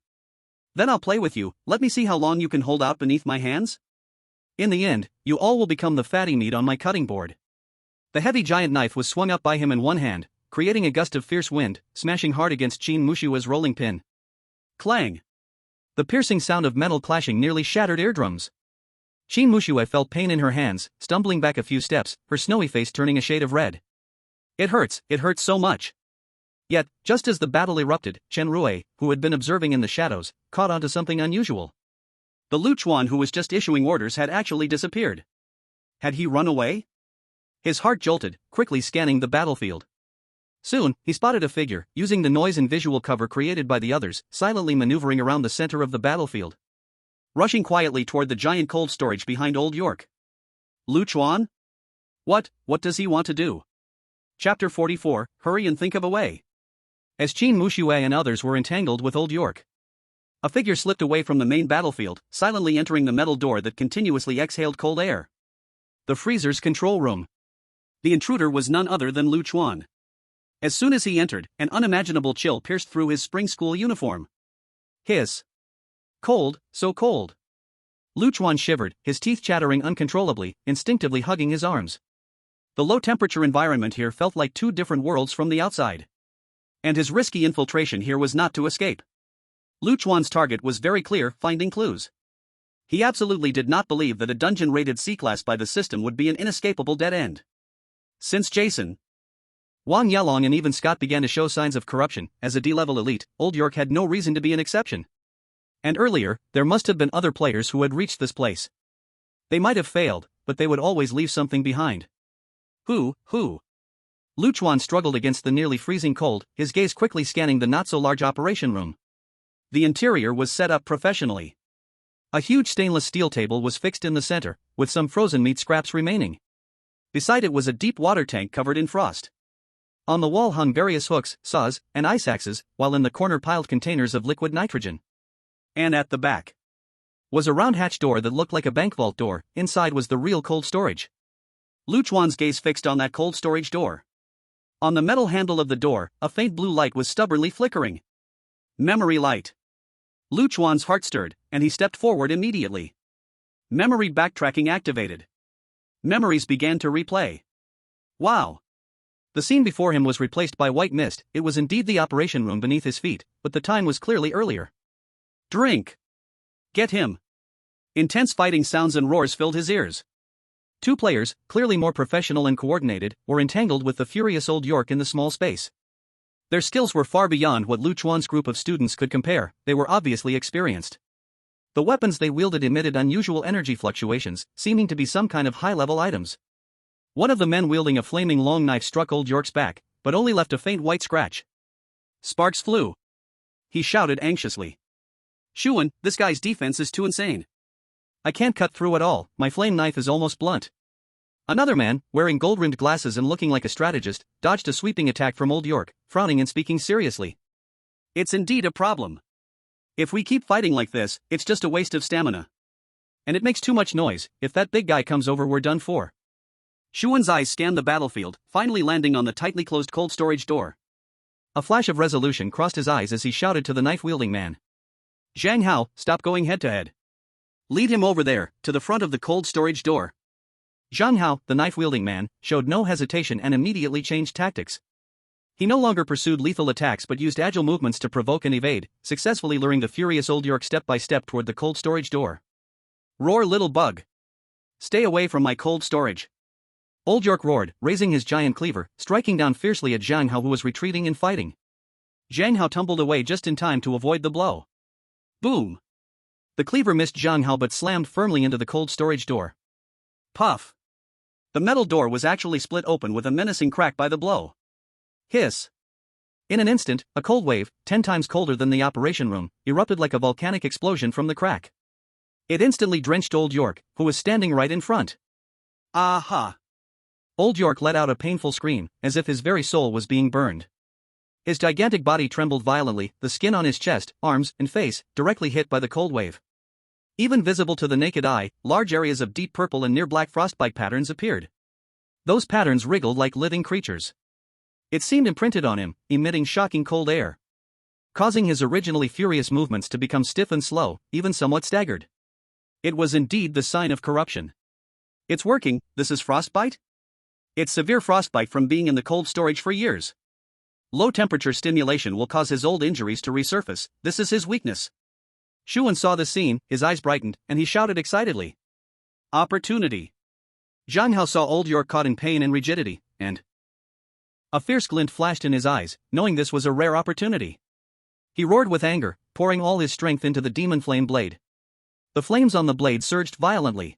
Then I'll play with you, let me see how long you can hold out beneath my hands. In the end, you all will become the fatty meat on my cutting board. The heavy giant knife was swung up by him in one hand, creating a gust of fierce wind, smashing hard against Qin Mushua's rolling pin. Clang! The piercing sound of metal clashing nearly shattered eardrums. Qin Mushue felt pain in her hands, stumbling back a few steps, her snowy face turning a shade of red. It hurts so much. Yet, just as the battle erupted, Chen Rui, who had been observing in the shadows, caught onto something unusual. The Chuan who was just issuing orders had actually disappeared. Had he run away? His heart jolted, quickly scanning the battlefield. Soon, he spotted a figure, using the noise and visual cover created by the others, silently maneuvering around the center of the battlefield. Rushing quietly toward the giant cold storage behind Old York. Chuan? What does he want to do? Chapter 44, Hurry and think of a way. As Qin Mushue and others were entangled with Old York, a figure slipped away from the main battlefield, silently entering the metal door that continuously exhaled cold air. The freezer's control room. The intruder was none other than Chuan. As soon as he entered, an unimaginable chill pierced through his spring school uniform. Hiss. Cold, so cold. Chuan shivered, his teeth chattering uncontrollably, instinctively hugging his arms. The low-temperature environment here felt like two different worlds from the outside. And his risky infiltration here was not to escape. Chuan's target was very clear, finding clues. He absolutely did not believe that a dungeon rated C-class by the system would be an inescapable dead end. Since Jason, Wang Yalong and even Scott began to show signs of corruption, as a D-level elite, Old York had no reason to be an exception. And earlier, there must have been other players who had reached this place. They might have failed, but they would always leave something behind. Who? Chuan struggled against the nearly freezing cold, his gaze quickly scanning the not-so-large operation room. The interior was set up professionally. A huge stainless steel table was fixed in the center, with some frozen meat scraps remaining. Beside it was a deep water tank covered in frost. On the wall hung various hooks, saws, and ice axes, while in the corner piled containers of liquid nitrogen. And at the back was a round hatch door that looked like a bank vault door. Inside was the real cold storage. Chuan's gaze fixed on that cold storage door. On the metal handle of the door, a faint blue light was stubbornly flickering. Memory light. Chuan's heart stirred, and he stepped forward immediately. Memory backtracking activated. Memories began to replay. Wow. The scene before him was replaced by white mist. It was indeed the operation room beneath his feet, but the time was clearly earlier. Drink. Get him. Intense fighting sounds and roars filled his ears. Two players, clearly more professional and coordinated, were entangled with the furious Old York in the small space. Their skills were far beyond what Chuan's group of students could compare. They were obviously experienced. The weapons they wielded emitted unusual energy fluctuations, seeming to be some kind of high-level items. One of the men wielding a flaming long knife struck Old York's back, but only left a faint white scratch. Sparks flew. He shouted anxiously. Chuan, this guy's defense is too insane. I can't cut through at all, my flame knife is almost blunt. Another man, wearing gold-rimmed glasses and looking like a strategist, dodged a sweeping attack from Old York, frowning and speaking seriously. It's indeed a problem. If we keep fighting like this, it's just a waste of stamina. And it makes too much noise. If that big guy comes over, we're done for. Chuan's eyes scanned the battlefield, finally landing on the tightly closed cold storage door. A flash of resolution crossed his eyes as he shouted to the knife-wielding man. Zhang Hao, stop going head-to-head. Lead him over there, to the front of the cold storage door. Zhang Hao, the knife-wielding man, showed no hesitation and immediately changed tactics. He no longer pursued lethal attacks but used agile movements to provoke and evade, successfully luring the furious Old York step by step toward the cold storage door. Roar, little bug. Stay away from my cold storage. Old York roared, raising his giant cleaver, striking down fiercely at Zhang Hao, who was retreating and fighting. Zhang Hao tumbled away just in time to avoid the blow. Boom! The cleaver missed Zhang Hao but slammed firmly into the cold storage door. Puff! The metal door was actually split open with a menacing crack by the blow. Hiss! In an instant, a cold wave, 10 times colder than the operation room, erupted like a volcanic explosion from the crack. It instantly drenched Old York, who was standing right in front. Aha! Old York let out a painful scream, as if his very soul was being burned. His gigantic body trembled violently, the skin on his chest, arms, and face, directly hit by the cold wave. Even visible to the naked eye, large areas of deep purple and near-black frostbite patterns appeared. Those patterns wriggled like living creatures. It seemed imprinted on him, emitting shocking cold air, causing his originally furious movements to become stiff and slow, even somewhat staggered. It was indeed the sign of corruption. It's working. This is frostbite? It's severe frostbite from being in the cold storage for years. Low-temperature stimulation will cause his old injuries to resurface. This is his weakness. Chuan saw the scene, his eyes brightened, and he shouted excitedly. Opportunity. Zhang Hao saw Old York caught in pain and rigidity, and a fierce glint flashed in his eyes, knowing this was a rare opportunity. He roared with anger, pouring all his strength into the demon flame blade. The flames on the blade surged violently.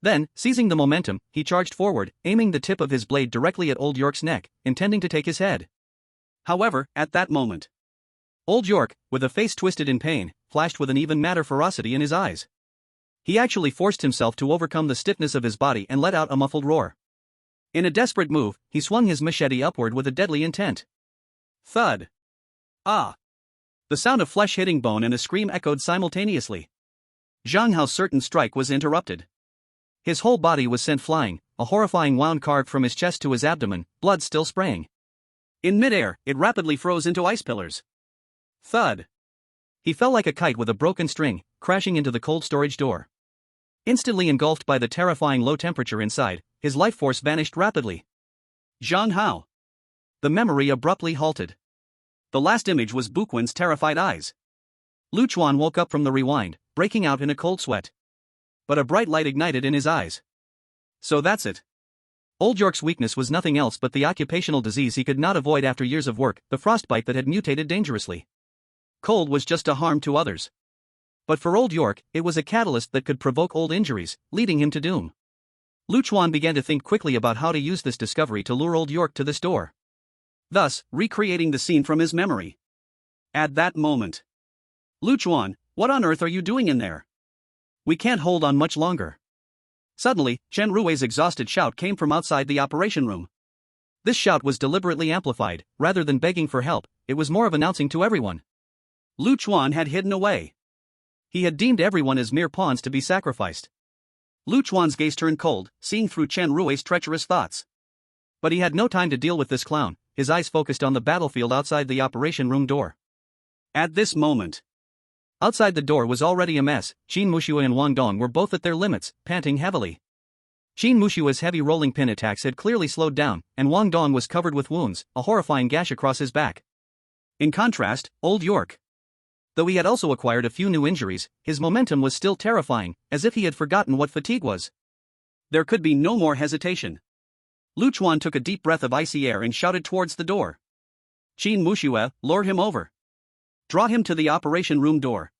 Then, seizing the momentum, he charged forward, aiming the tip of his blade directly at Old York's neck, intending to take his head. However, at that moment, Old York, with a face twisted in pain, flashed with an even madder ferocity in his eyes. He actually forced himself to overcome the stiffness of his body and let out a muffled roar. In a desperate move, he swung his machete upward with a deadly intent. Thud! Ah! The sound of flesh hitting bone and a scream echoed simultaneously. Zhang Hao's certain strike was interrupted. His whole body was sent flying, a horrifying wound carved from his chest to his abdomen, blood still spraying. In midair, it rapidly froze into ice pillars. Thud. He fell like a kite with a broken string, crashing into the cold storage door. Instantly engulfed by the terrifying low temperature inside, his life force vanished rapidly. Zhang Hao. The memory abruptly halted. The last image was Buquin's terrified eyes. Chuan woke up from the rewind, breaking out in a cold sweat. But a bright light ignited in his eyes. So that's it. Old York's weakness was nothing else but the occupational disease he could not avoid after years of work, the frostbite that had mutated dangerously. Cold was just a harm to others. But for Old York, it was a catalyst that could provoke old injuries, leading him to doom. Chuan began to think quickly about how to use this discovery to lure Old York to this door, thus recreating the scene from his memory. At that moment, Chuan, what on earth are you doing in there? We can't hold on much longer. Suddenly, Chen Rui's exhausted shout came from outside the operation room. This shout was deliberately amplified. Rather than begging for help, it was more of announcing to everyone. Chuan had hidden away. He had deemed everyone as mere pawns to be sacrificed. Chuan's gaze turned cold, seeing through Chen Rui's treacherous thoughts. But he had no time to deal with this clown, his eyes focused on the battlefield outside the operation room door. At this moment, outside the door was already a mess. Qin Muxue and Wang Dong were both at their limits, panting heavily. Qin Mushua's heavy rolling pin attacks had clearly slowed down, and Wang Dong was covered with wounds, a horrifying gash across his back. In contrast, Old York, though he had also acquired a few new injuries, his momentum was still terrifying, as if he had forgotten what fatigue was. There could be no more hesitation. Chuan took a deep breath of icy air and shouted towards the door. Qin Muxue, lure him over. Draw him to the operation room door.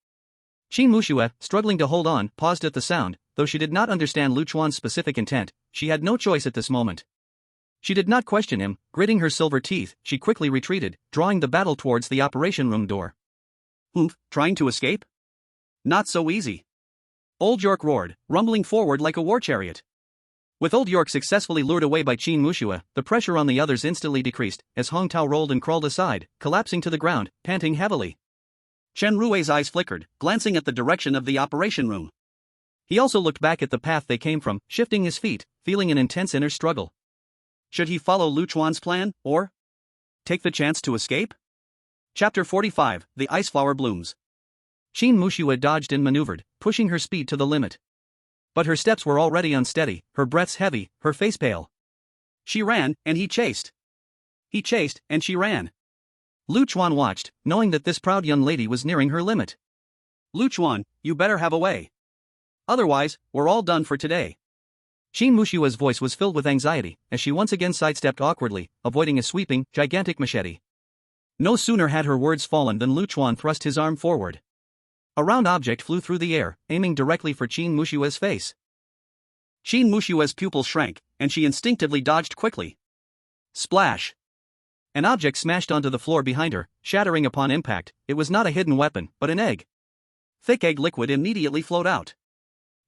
Qin Muxue, struggling to hold on, paused at the sound. Though she did not understand Chuan's specific intent, she had no choice at this moment. She did not question him. Gritting her silver teeth, she quickly retreated, drawing the battle towards the operation room door. Trying to escape? Not so easy. Old York roared, rumbling forward like a war chariot. With Old York successfully lured away by Qin Muxue, the pressure on the others instantly decreased, as Hong Tao rolled and crawled aside, collapsing to the ground, panting heavily. Chen Rui's eyes flickered, glancing at the direction of the operation room. He also looked back at the path they came from, shifting his feet, feeling an intense inner struggle. Should he follow Chuan's plan, or take the chance to escape? Chapter 45, The Iceflower Blooms. Qin Muxue dodged and maneuvered, pushing her speed to the limit. But her steps were already unsteady, her breaths heavy, her face pale. She ran, and he chased. He chased, and she ran. Chuan watched, knowing that this proud young lady was nearing her limit. Chuan, you better have a way. Otherwise, we're all done for today. Qin Mushue's voice was filled with anxiety, as she once again sidestepped awkwardly, avoiding a sweeping, gigantic machete. No sooner had her words fallen than Chuan thrust his arm forward. A round object flew through the air, aiming directly for Qin Mushue's face. Qin Mushue's pupils shrank, and she instinctively dodged quickly. Splash! An object smashed onto the floor behind her, shattering upon impact. It was not a hidden weapon, but an egg. Thick egg liquid immediately flowed out.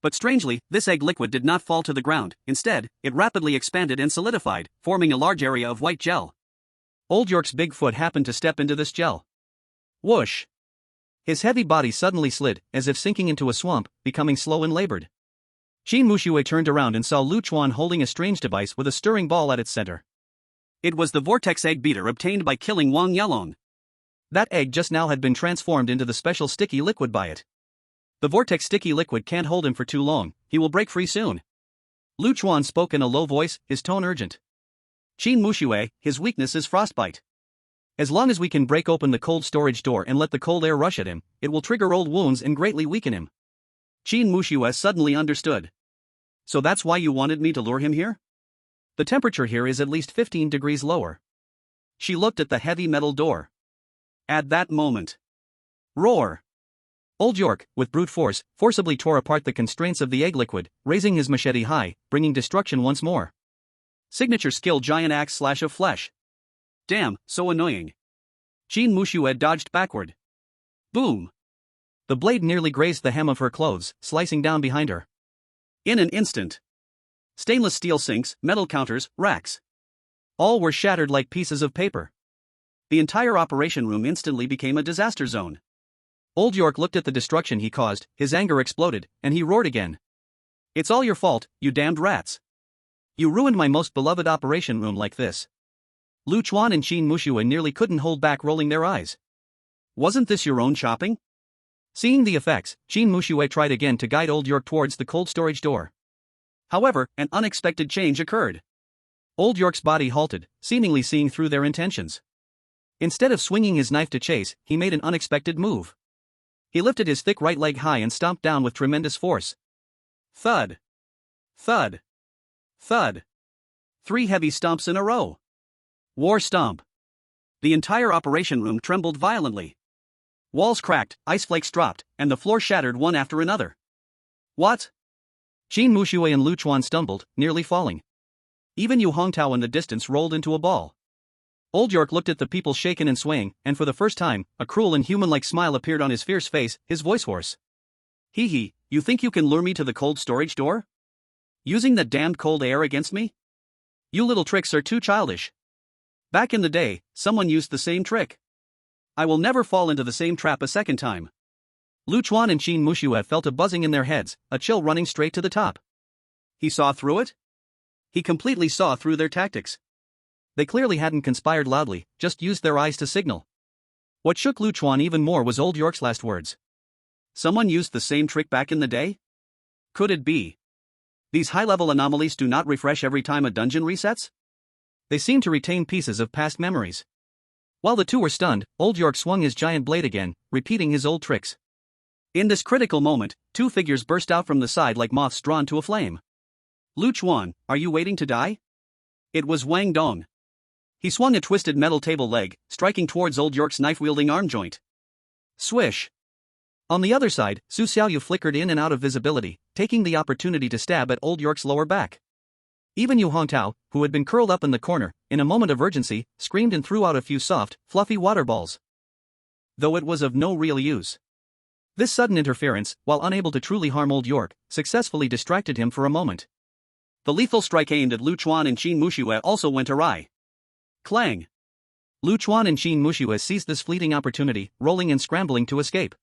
But strangely, this egg liquid did not fall to the ground. Instead, it rapidly expanded and solidified, forming a large area of white gel. Old York's big foot happened to step into this gel. Whoosh! His heavy body suddenly slid, as if sinking into a swamp, becoming slow and labored. Qin Muxue turned around and saw Chuan holding a strange device with a stirring ball at its center. It was the vortex egg beater obtained by killing Wang Yelong. That egg just now had been transformed into the special sticky liquid by it. The vortex sticky liquid can't hold him for too long, he will break free soon. Chuan spoke in a low voice, his tone urgent. Qin Muxue, his weakness is frostbite. As long as we can break open the cold storage door and let the cold air rush at him, it will trigger old wounds and greatly weaken him. Qin Muxue suddenly understood. So that's why you wanted me to lure him here? The temperature here is at least 15 degrees lower. She looked at the heavy metal door. At that moment. Roar! Old York, with brute force, forcibly tore apart the constraints of the egg liquid, raising his machete high, bringing destruction once more. Signature skill giant axe slash of flesh. Damn, so annoying. Qin Muxue dodged backward. Boom! The blade nearly grazed the hem of her clothes, slicing down behind her. In an instant. Stainless steel sinks, metal counters, racks. All were shattered like pieces of paper. The entire operation room instantly became a disaster zone. Old York looked at the destruction he caused, his anger exploded, and he roared again. It's all your fault, you damned rats. You ruined my most beloved operation room like this. Lu Chuan and Qin Muxue nearly couldn't hold back rolling their eyes. Wasn't this your own chopping? Seeing the effects, Qin Muxue tried again to guide Old York towards the cold storage door. However, an unexpected change occurred. Old York's body halted, seemingly seeing through their intentions. Instead of swinging his knife to chase, he made an unexpected move. He lifted his thick right leg high and stomped down with tremendous force. Thud. Thud. Thud. 3 heavy stomps in a row. War stomp. The entire operation room trembled violently. Walls cracked, ice flakes dropped, and the floor shattered one after another. What? Qin Muxue and Lu Chuan stumbled, nearly falling. Even Yu Hongtao in the distance rolled into a ball. Old York looked at the people shaken and swaying, and for the first time, a cruel and human-like smile appeared on his fierce face, his voice hoarse. Hee hee, you think you can lure me to the cold storage door? Using the damned cold air against me? You little tricks are too childish. Back in the day, someone used the same trick. I will never fall into the same trap a second time. Lu Chuan and Qin Muxue felt a buzzing in their heads, a chill running straight to the top. He saw through it? He completely saw through their tactics. They clearly hadn't conspired loudly, just used their eyes to signal. What shook Lu Chuan even more was Old York's last words. Someone used the same trick back in the day? Could it be? These high-level anomalies do not refresh every time a dungeon resets? They seem to retain pieces of past memories. While the two were stunned, Old York swung his giant blade again, repeating his old tricks. In this critical moment, 2 figures burst out from the side like moths drawn to a flame. Lu Chuan, are you waiting to die? It was Wang Dong. He swung a twisted metal table leg, striking towards Old York's knife-wielding arm joint. Swish. On the other side, Su Xiaoyu flickered in and out of visibility, taking the opportunity to stab at Old York's lower back. Even Yu Hongtao, who had been curled up in the corner, in a moment of urgency, screamed and threw out a few soft, fluffy water balls. Though it was of no real use. This sudden interference, while unable to truly harm Old York, successfully distracted him for a moment. The lethal strike aimed at Lu Chuan and Qin Muxue also went awry. Clang. Lu Chuan and Qin Muxue seized this fleeting opportunity, rolling and scrambling to escape.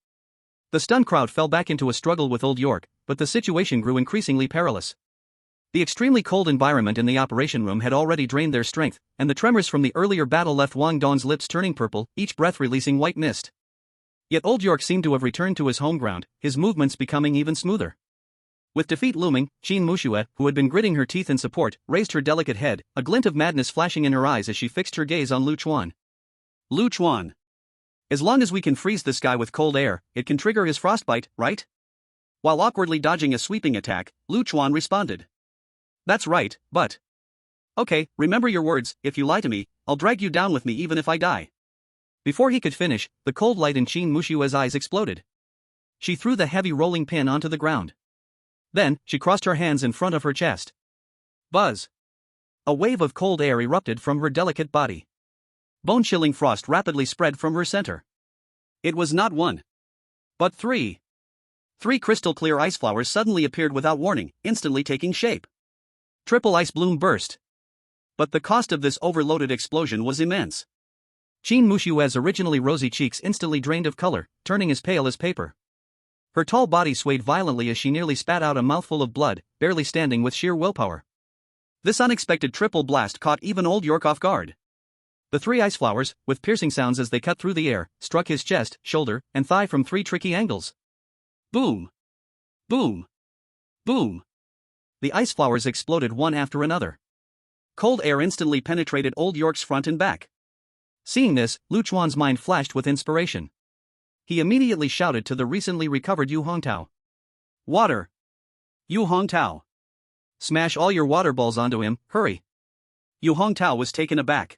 The stunned crowd fell back into a struggle with Old York, but the situation grew increasingly perilous. The extremely cold environment in the operation room had already drained their strength, and the tremors from the earlier battle left Wang Dong's lips turning purple, each breath releasing white mist. Yet Old York seemed to have returned to his home ground, his movements becoming even smoother. With defeat looming, Qin Muxue, who had been gritting her teeth in support, raised her delicate head, a glint of madness flashing in her eyes as she fixed her gaze on Lu Chuan. Lu Chuan. As long as we can freeze this guy with cold air, it can trigger his frostbite, right? While awkwardly dodging a sweeping attack, Lu Chuan responded. That's right, but... Okay, remember your words, if you lie to me, I'll drag you down with me even if I die. Before he could finish, the cold light in Qin Mushue's eyes exploded. She threw the heavy rolling pin onto the ground. Then, she crossed her hands in front of her chest. Buzz! A wave of cold air erupted from her delicate body. Bone-chilling frost rapidly spread from her center. It was not 1, but 3. 3 crystal-clear ice flowers suddenly appeared without warning, instantly taking shape. Triple ice bloom burst. But the cost of this overloaded explosion was immense. Qin Mushue's originally rosy cheeks instantly drained of color, turning as pale as paper. Her tall body swayed violently as she nearly spat out a mouthful of blood, barely standing with sheer willpower. This unexpected triple blast caught even Old York off guard. The 3 ice flowers, with piercing sounds as they cut through the air, struck his chest, shoulder, and thigh from 3 tricky angles. Boom! Boom! Boom! The ice flowers exploded one after another. Cold air instantly penetrated Old York's front and back. Seeing this, Lu Chuan's mind flashed with inspiration. He immediately shouted to the recently recovered Yu Hongtao. Water! Yu Hongtao! Smash all your water balls onto him, hurry! Yu Hongtao was taken aback.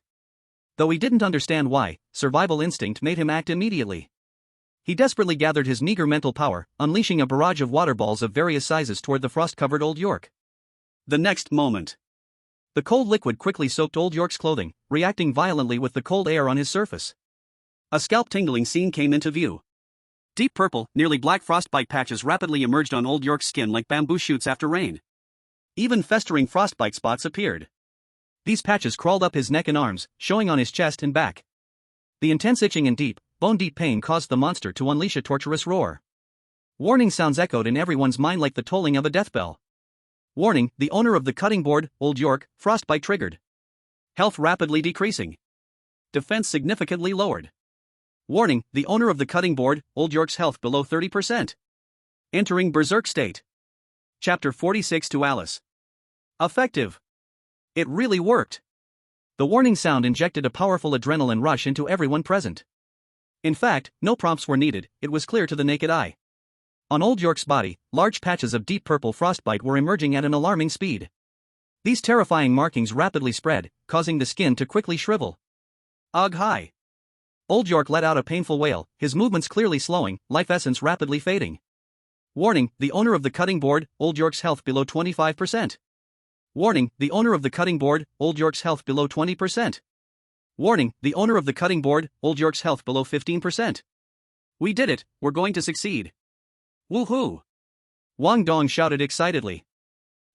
Though he didn't understand why, survival instinct made him act immediately. He desperately gathered his meager mental power, unleashing a barrage of water balls of various sizes toward the frost-covered Old York. The next moment, the cold liquid quickly soaked Old York's clothing, reacting violently with the cold air on his surface. A scalp-tingling scene came into view. Deep purple, nearly black frostbite patches rapidly emerged on Old York's skin like bamboo shoots after rain. Even festering frostbite spots appeared. These patches crawled up his neck and arms, showing on his chest and back. The intense itching and deep, bone-deep pain caused the monster to unleash a torturous roar. Warning sounds echoed in everyone's mind like the tolling of a death bell. Warning, the owner of the cutting board, Old York, frostbite triggered. Health rapidly decreasing. Defense significantly lowered. Warning, the owner of the cutting board, Old York's health below 30%. Entering Berserk state. Chapter 46 to Alice. Effective. It really worked. The warning sound injected a powerful adrenaline rush into everyone present. In fact, no prompts were needed, it was clear to the naked eye. On Old York's body, large patches of deep purple frostbite were emerging at an alarming speed. These terrifying markings rapidly spread, causing the skin to quickly shrivel. Ugh hi. Old York let out a painful wail, his movements clearly slowing, life essence rapidly fading. Warning, the owner of the cutting board, Old York's health below 25%. Warning, the owner of the cutting board, Old York's health below 20%. Warning, the owner of the cutting board, Old York's health below 15%. We did it, we're going to succeed. Woohoo! Wang Dong shouted excitedly.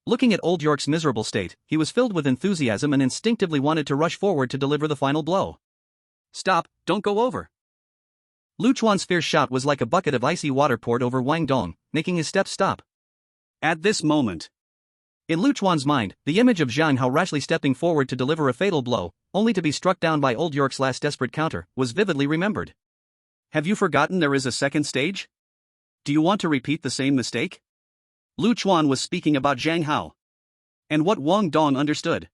Looking at Old York's miserable state, he was filled with enthusiasm and instinctively wanted to rush forward to deliver the final blow. Stop, don't go over. Lu Chuan's fierce shout was like a bucket of icy water poured over Wang Dong, making his steps stop. At this moment, in Lu Chuan's mind, the image of Zhang Hao rashly stepping forward to deliver a fatal blow, only to be struck down by Old York's last desperate counter, was vividly remembered. Have you forgotten there is a second stage? Do you want to repeat the same mistake? Lu Chuan was speaking about Zhang Hao. And what Wang Dong understood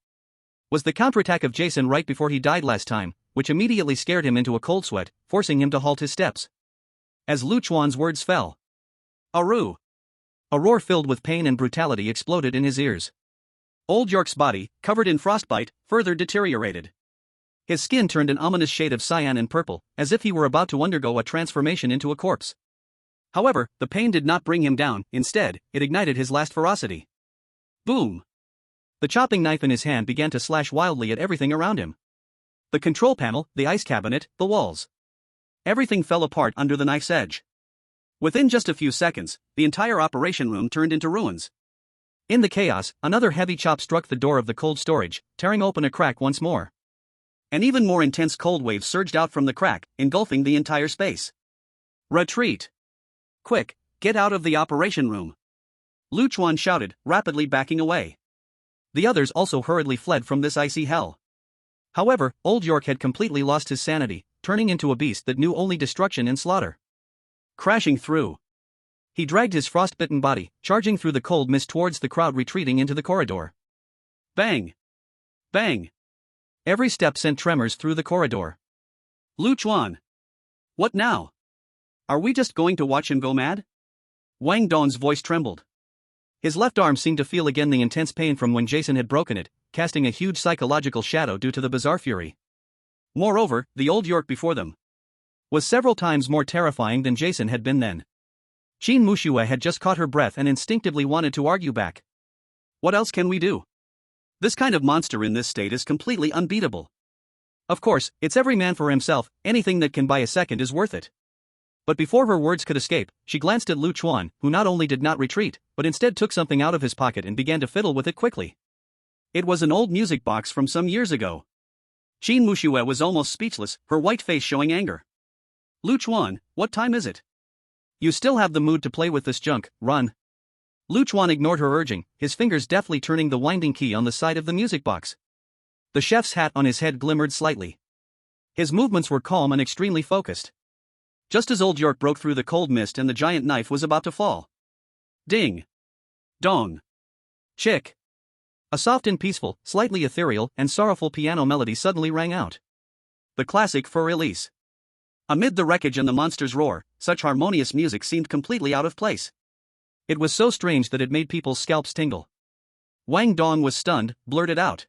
was the counterattack of Jason right before he died last time, which immediately scared him into a cold sweat, forcing him to halt his steps. As Lu Chuan's words fell, Aru! A roar filled with pain and brutality exploded in his ears. Old York's body, covered in frostbite, further deteriorated. His skin turned an ominous shade of cyan and purple, as if he were about to undergo a transformation into a corpse. However, the pain did not bring him down, instead, it ignited his last ferocity. Boom! The chopping knife in his hand began to slash wildly at everything around him. The control panel, the ice cabinet, the walls. Everything fell apart under the knife's edge. Within just a few seconds, the entire operation room turned into ruins. In the chaos, another heavy chop struck the door of the cold storage, tearing open a crack once more. An even more intense cold wave surged out from the crack, engulfing the entire space. Retreat! Quick, get out of the operation room! Lu Chuan shouted, rapidly backing away. The others also hurriedly fled from this icy hell. However, Old York had completely lost his sanity, turning into a beast that knew only destruction and slaughter. Crashing through. He dragged his frostbitten body, charging through the cold mist towards the crowd retreating into the corridor. Bang! Bang! Every step sent tremors through the corridor. Lu Chuan! What now? Are we just going to watch him go mad? Wang Dong's voice trembled. His left arm seemed to feel again the intense pain from when Jason had broken it, casting a huge psychological shadow due to the bizarre fury. Moreover, the Old York before them was several times more terrifying than Jason had been then. Qin Mushue had just caught her breath and instinctively wanted to argue back. What else can we do? This kind of monster in this state is completely unbeatable. Of course, it's every man for himself, anything that can buy a second is worth it. But before her words could escape, she glanced at Lu Chuan, who not only did not retreat, but instead took something out of his pocket and began to fiddle with it quickly. It was an old music box from some years ago. Qin Mushue was almost speechless, her white face showing anger. Lu Chuan, what time is it? You still have the mood to play with this junk, run. Lu Chuan ignored her urging, his fingers deftly turning the winding key on the side of the music box. The chef's hat on his head glimmered slightly. His movements were calm and extremely focused. Just as Old York broke through the cold mist and the giant knife was about to fall. Ding! Dong! Chick! A soft and peaceful, slightly ethereal and sorrowful piano melody suddenly rang out. The classic for release. Amid the wreckage and the monster's roar, such harmonious music seemed completely out of place. It was so strange that it made people's scalps tingle. Wang Dong was stunned, blurted out.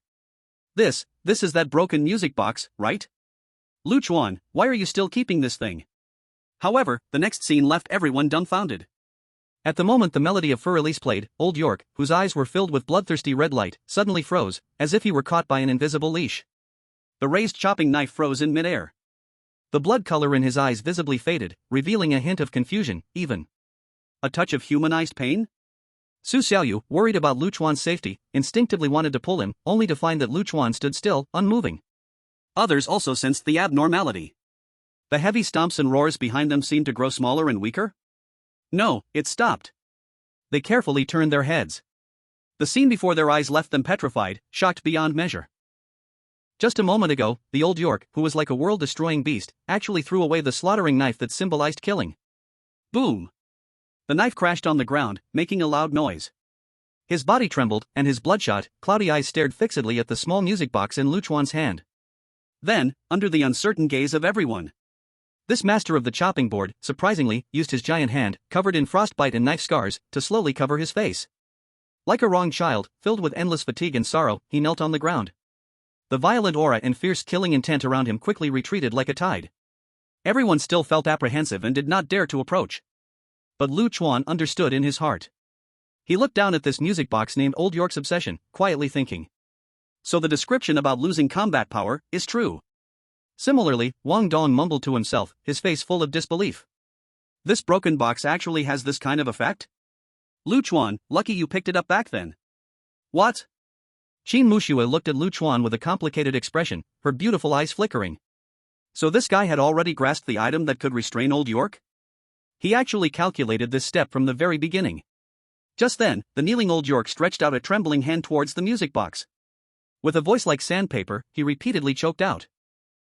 This is that broken music box, right? Lu Chuan, why are you still keeping this thing? However, the next scene left everyone dumbfounded. At the moment the melody of Fur Release played, Old York, whose eyes were filled with bloodthirsty red light, suddenly froze, as if he were caught by an invisible leash. The raised chopping knife froze in midair. The blood color in his eyes visibly faded, revealing a hint of confusion, even a touch of humanized pain? Su Xiaoyu, worried about Lu Chuan's safety, instinctively wanted to pull him, only to find that Lu Chuan stood still, unmoving. Others also sensed the abnormality. The heavy stomps and roars behind them seemed to grow smaller and weaker? No, it stopped. They carefully turned their heads. The scene before their eyes left them petrified, shocked beyond measure. Just a moment ago, the old York, who was like a world-destroying beast, actually threw away the slaughtering knife that symbolized killing. Boom! The knife crashed on the ground, making a loud noise. His body trembled, and his bloodshot, cloudy eyes stared fixedly at the small music box in Chuan's hand. Then, under the uncertain gaze of everyone, this master of the chopping board, surprisingly, used his giant hand, covered in frostbite and knife scars, to slowly cover his face. Like a wronged child, filled with endless fatigue and sorrow, he knelt on the ground. The violent aura and fierce killing intent around him quickly retreated like a tide. Everyone still felt apprehensive and did not dare to approach. But Chuan understood in his heart. He looked down at this music box named Old York's obsession, quietly thinking. So the description about losing combat power is true. Similarly, Wang Dong mumbled to himself, his face full of disbelief. This broken box actually has this kind of effect? Chuan, lucky you picked it up back then. What? Qin Muxue looked at Chuan with a complicated expression, her beautiful eyes flickering. So this guy had already grasped the item that could restrain Old York? He actually calculated this step from the very beginning. Just then, the kneeling Old York stretched out a trembling hand towards the music box. With a voice like sandpaper, he repeatedly choked out.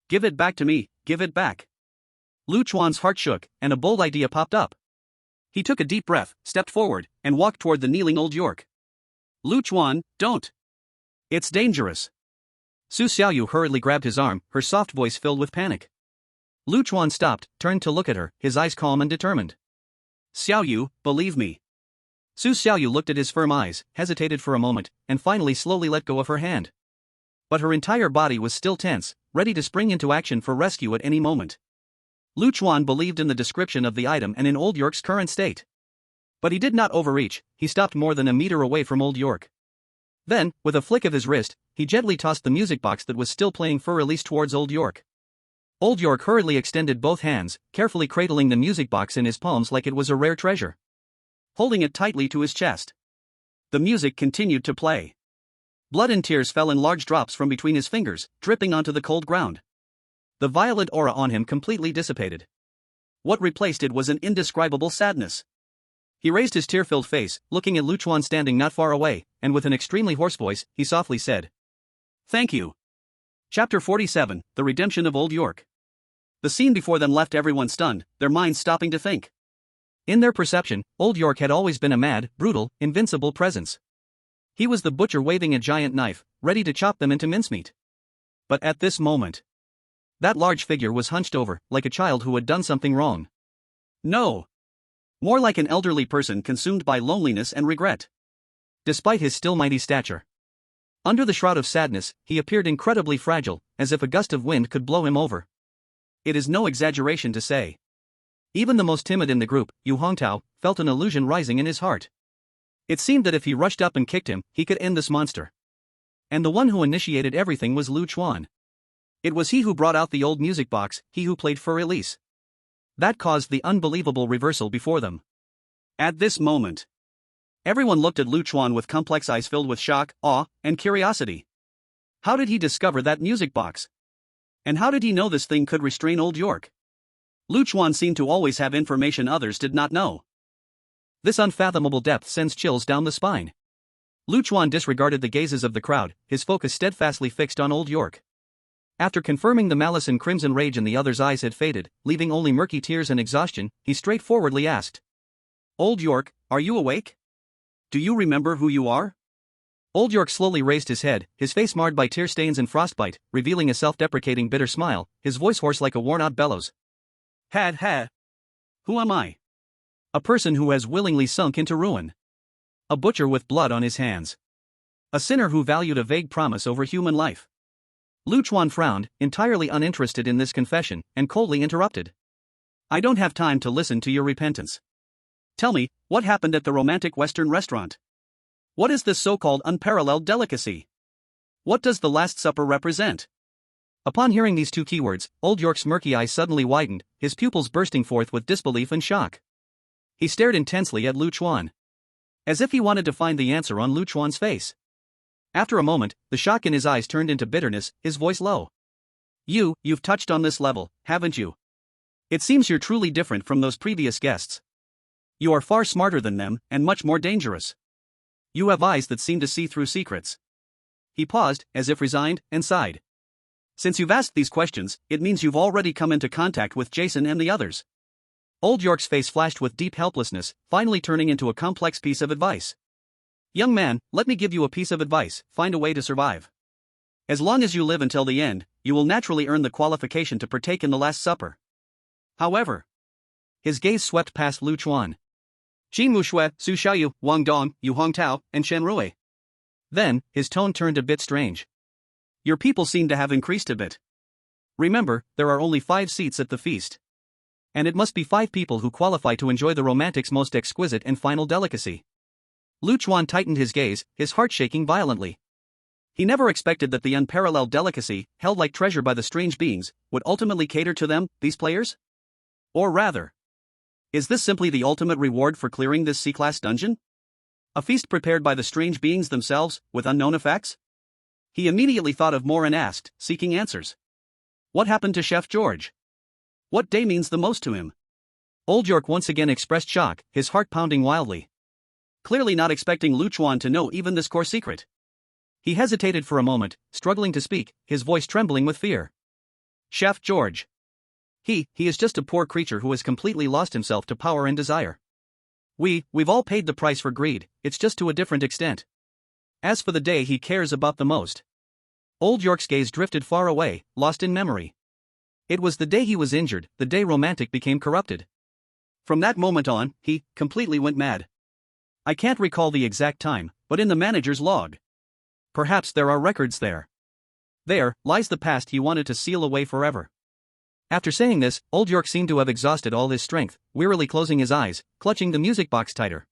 Give it back to me, give it back. Chuan's heart shook, and a bold idea popped up. He took a deep breath, stepped forward, and walked toward the kneeling Old York. Chuan, don't. It's dangerous. Su Xiaoyu hurriedly grabbed his arm, her soft voice filled with panic. Chuan stopped, turned to look at her, his eyes calm and determined. Xiaoyu, believe me. Su Xiaoyu looked at his firm eyes, hesitated for a moment, and finally slowly let go of her hand. But her entire body was still tense, ready to spring into action for rescue at any moment. Chuan believed in the description of the item and in Old York's current state. But he did not overreach, he stopped more than a meter away from Old York. Then, with a flick of his wrist, he gently tossed the music box that was still playing for release towards Old York. Old York hurriedly extended both hands, carefully cradling the music box in his palms like it was a rare treasure. Holding it tightly to his chest. The music continued to play. Blood and tears fell in large drops from between his fingers, dripping onto the cold ground. The violent aura on him completely dissipated. What replaced it was an indescribable sadness. He raised his tear-filled face, looking at Chuan standing not far away, and with an extremely hoarse voice, he softly said, "Thank you." Chapter 47, The Redemption of Old York. The scene before them left everyone stunned, their minds stopping to think. In their perception, Old York had always been a mad, brutal, invincible presence. He was the butcher waving a giant knife, ready to chop them into mincemeat. But at this moment, that large figure was hunched over, like a child who had done something wrong. No. More like an elderly person consumed by loneliness and regret. Despite his still mighty stature, under the shroud of sadness, he appeared incredibly fragile, as if a gust of wind could blow him over. It is no exaggeration to say. Even the most timid in the group, Yu Hongtao, felt an illusion rising in his heart. It seemed that if he rushed up and kicked him, he could end this monster. And the one who initiated everything was Chuan. It was he who brought out the old music box, he who played for release. That caused the unbelievable reversal before them. At this moment, everyone looked at Chuan with complex eyes filled with shock, awe, and curiosity. How did he discover that music box? And how did he know this thing could restrain Old York? Chuan seemed to always have information others did not know. This unfathomable depth sends chills down the spine. Chuan disregarded the gazes of the crowd, his focus steadfastly fixed on Old York. After confirming the malice and crimson rage in the other's eyes had faded, leaving only murky tears and exhaustion, he straightforwardly asked, "Old York, are you awake? Do you remember who you are?" Old York slowly raised his head, his face marred by tear stains and frostbite, revealing a self-deprecating bitter smile, his voice hoarse like a worn-out bellows. "Ha. Who am I? A person who has willingly sunk into ruin. A butcher with blood on his hands. A sinner who valued a vague promise over human life." Chuan frowned, entirely uninterested in this confession, and coldly interrupted. "I don't have time to listen to your repentance. Tell me, what happened at the romantic Western restaurant? What is this so-called unparalleled delicacy? What does the Last Supper represent?" Upon hearing these two keywords, Old York's murky eyes suddenly widened, his pupils bursting forth with disbelief and shock. He stared intensely at Chuan, as if he wanted to find the answer on Chuan's face. After a moment, the shock in his eyes turned into bitterness, his voice low. You've touched on this level, haven't you? It seems you're truly different from those previous guests. You are far smarter than them, and much more dangerous. You have eyes that seem to see through secrets." He paused, as if resigned, and sighed. Since you've asked these questions, it means you've already come into contact with Jason and the others. Old York's face flashed with deep helplessness, finally turning into a complex piece of advice. Young man, let me give you a piece of advice: find a way to survive. As long as you live until the end, you will naturally earn the qualification to partake in the Last Supper. However, his gaze swept past Lu Chuan, Jin Mushui, Su Xiaoyu, Wang Dong, Yu Hongtao, and Shen Rui. Then, his tone turned a bit strange. Your people seem to have increased a bit. Remember, there are only 5 seats at the feast. And it must be 5 people who qualify to enjoy the romantic's most exquisite and final delicacy. Lu Chuan tightened his gaze, his heart shaking violently. He never expected that the unparalleled delicacy, held like treasure by the strange beings, would ultimately cater to them, these players? Or rather, is this simply the ultimate reward for clearing this C-class dungeon? A feast prepared by the strange beings themselves, with unknown effects? He immediately thought of more and asked, seeking answers. What happened to Chef George? What day means the most to him? Old York once again expressed shock, his heart pounding wildly. Clearly not expecting Lu Chuan to know even this core secret. He hesitated for a moment, struggling to speak, his voice trembling with fear. Chef George. He is just a poor creature who has completely lost himself to power and desire. We've all paid the price for greed, it's just to a different extent. As for the day he cares about the most. Old York's gaze drifted far away, lost in memory. It was the day he was injured, the day romantic became corrupted. From that moment on, he completely went mad. I can't recall the exact time, but in the manager's log. Perhaps there are records there. There lies the past he wanted to seal away forever. After saying this, Old York seemed to have exhausted all his strength, wearily closing his eyes, clutching the music box tighter.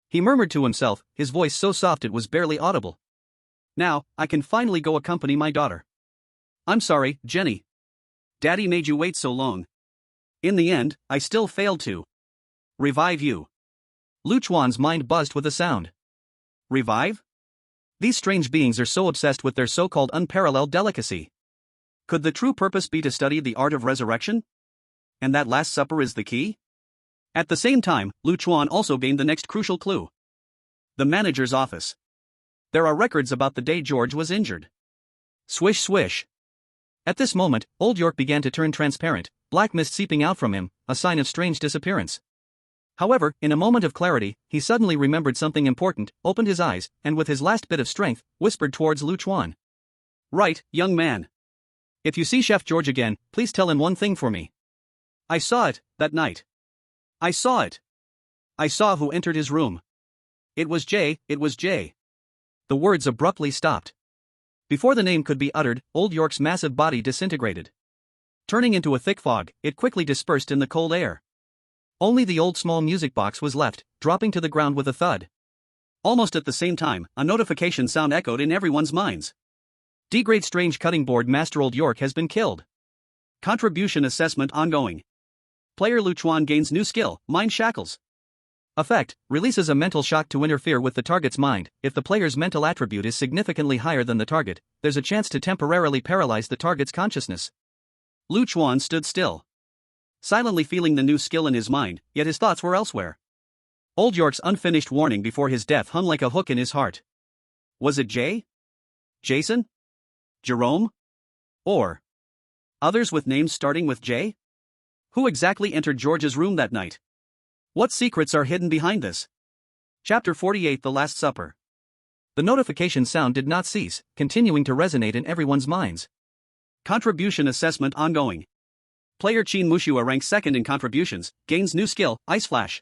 He murmured to himself, his voice so soft it was barely audible. Now, I can finally go accompany my daughter. I'm sorry, Jenny. Daddy made you wait so long. In the end, I still failed to revive you. Lu Chuan's mind buzzed with a sound. Revive? These strange beings are so obsessed with their so-called unparalleled delicacy. Could the true purpose be to study the art of resurrection? And that Last Supper is the key? At the same time, Lu Chuan also gained the next crucial clue. The manager's office. There are records about the day George was injured. Swish swish. At this moment, Old York began to turn transparent, black mist seeping out from him, a sign of strange disappearance. However, in a moment of clarity, he suddenly remembered something important, opened his eyes, and with his last bit of strength, whispered towards Lu Chuan. Right, young man. If you see Chef George again, please tell him one thing for me. I saw it, that night. I saw it. I saw who entered his room. It was Jay. The words abruptly stopped. Before the name could be uttered, Old York's massive body disintegrated. Turning into a thick fog, it quickly dispersed in the cold air. Only the old small music box was left, dropping to the ground with a thud. Almost at the same time, a notification sound echoed in everyone's minds. D-grade strange cutting board master Old York has been killed. Contribution assessment ongoing. Player Lu Chuan gains new skill, Mind Shackles. Effect, releases a mental shock to interfere with the target's mind. If the player's mental attribute is significantly higher than the target, there's a chance to temporarily paralyze the target's consciousness. Lu Chuan stood still, silently feeling the new skill in his mind, yet his thoughts were elsewhere. Old York's unfinished warning before his death hung like a hook in his heart. Was it Jay? Jason? Jerome? Or others with names starting with J? Who exactly entered George's room that night? What secrets are hidden behind this? Chapter 48: The Last Supper. The notification sound did not cease, continuing to resonate in everyone's minds. Contribution assessment ongoing. Player Qin Mushua ranks 2nd in contributions, gains new skill, Ice Flash.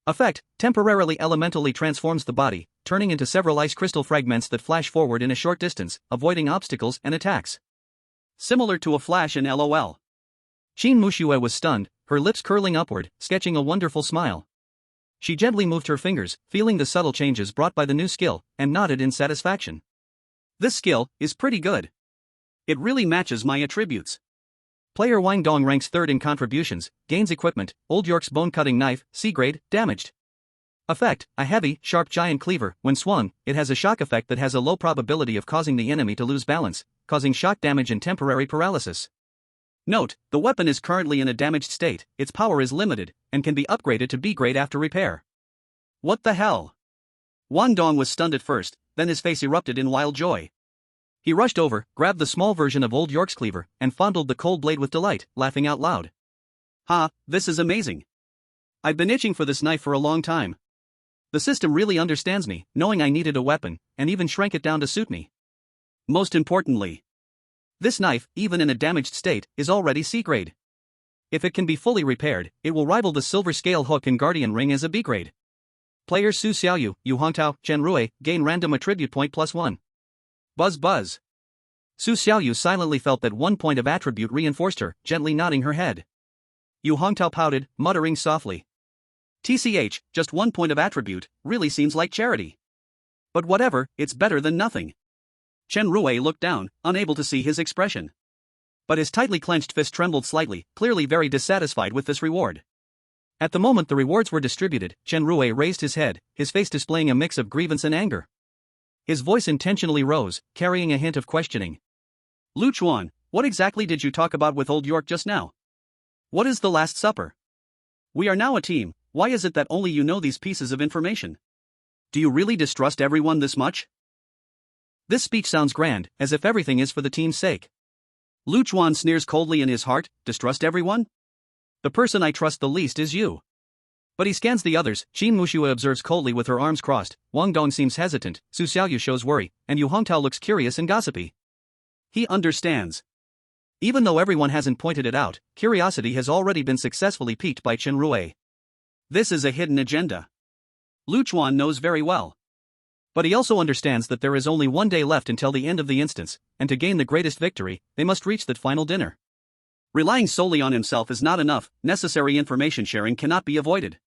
Effect, temporarily elementally transforms the body, turning into several ice crystal fragments that flash forward in a short distance, avoiding obstacles and attacks. Similar to a flash in LOL. Qin Mushua was stunned, her lips curling upward, sketching a wonderful smile. She gently moved her fingers, feeling the subtle changes brought by the new skill, and nodded in satisfaction. This skill is pretty good. It really matches my attributes. Player Wang Dong ranks 3rd in contributions, gains equipment, Old York's bone-cutting knife, C-grade, damaged. Effect, a heavy, sharp giant cleaver. When swung, it has a shock effect that has a low probability of causing the enemy to lose balance, causing shock damage and temporary paralysis. Note, the weapon is currently in a damaged state, its power is limited, and can be upgraded to B-grade after repair. What the hell? Wang Dong was stunned at first, then his face erupted in wild joy. He rushed over, grabbed the small version of Old York's cleaver, and fondled the cold blade with delight, laughing out loud. Ha, this is amazing. I've been itching for this knife for a long time. The system really understands me, knowing I needed a weapon, and even shrank it down to suit me. Most importantly, this knife, even in a damaged state, is already C-grade. If it can be fully repaired, it will rival the silver scale hook and guardian ring as a B-grade. Players Su Xiaoyu, Yu Hongtao, Chen Rui gain random attribute point +1. Buzz buzz. Su Xiaoyu silently felt that 1 point of attribute reinforced her, gently nodding her head. Yu Hongtao pouted, muttering softly. TCH, just 1 point of attribute, really seems like charity. But whatever, it's better than nothing. Chen Rui looked down, unable to see his expression. But his tightly clenched fist trembled slightly, clearly very dissatisfied with this reward. At the moment the rewards were distributed, Chen Rui raised his head, his face displaying a mix of grievance and anger. His voice intentionally rose, carrying a hint of questioning. Lu Chuan, what exactly did you talk about with Old York just now? What is the Last Supper? We are now a team, why is it that only you know these pieces of information? Do you really distrust everyone this much? This speech sounds grand, as if everything is for the team's sake. Lu Chuan sneers coldly in his heart, distrust everyone? The person I trust the least is you. But he scans the others. Qin Muxue observes coldly with her arms crossed, Wang Dong seems hesitant, Su Xiaoyu shows worry, and Yu Hongtao looks curious and gossipy. He understands. Even though everyone hasn't pointed it out, curiosity has already been successfully piqued by Chen Rui. This is a hidden agenda. Lu Chuan knows very well. But he also understands that there is only 1 day left until the end of the instance, and to gain the greatest victory, they must reach that final dinner. Relying solely on himself is not enough, necessary information sharing cannot be avoided.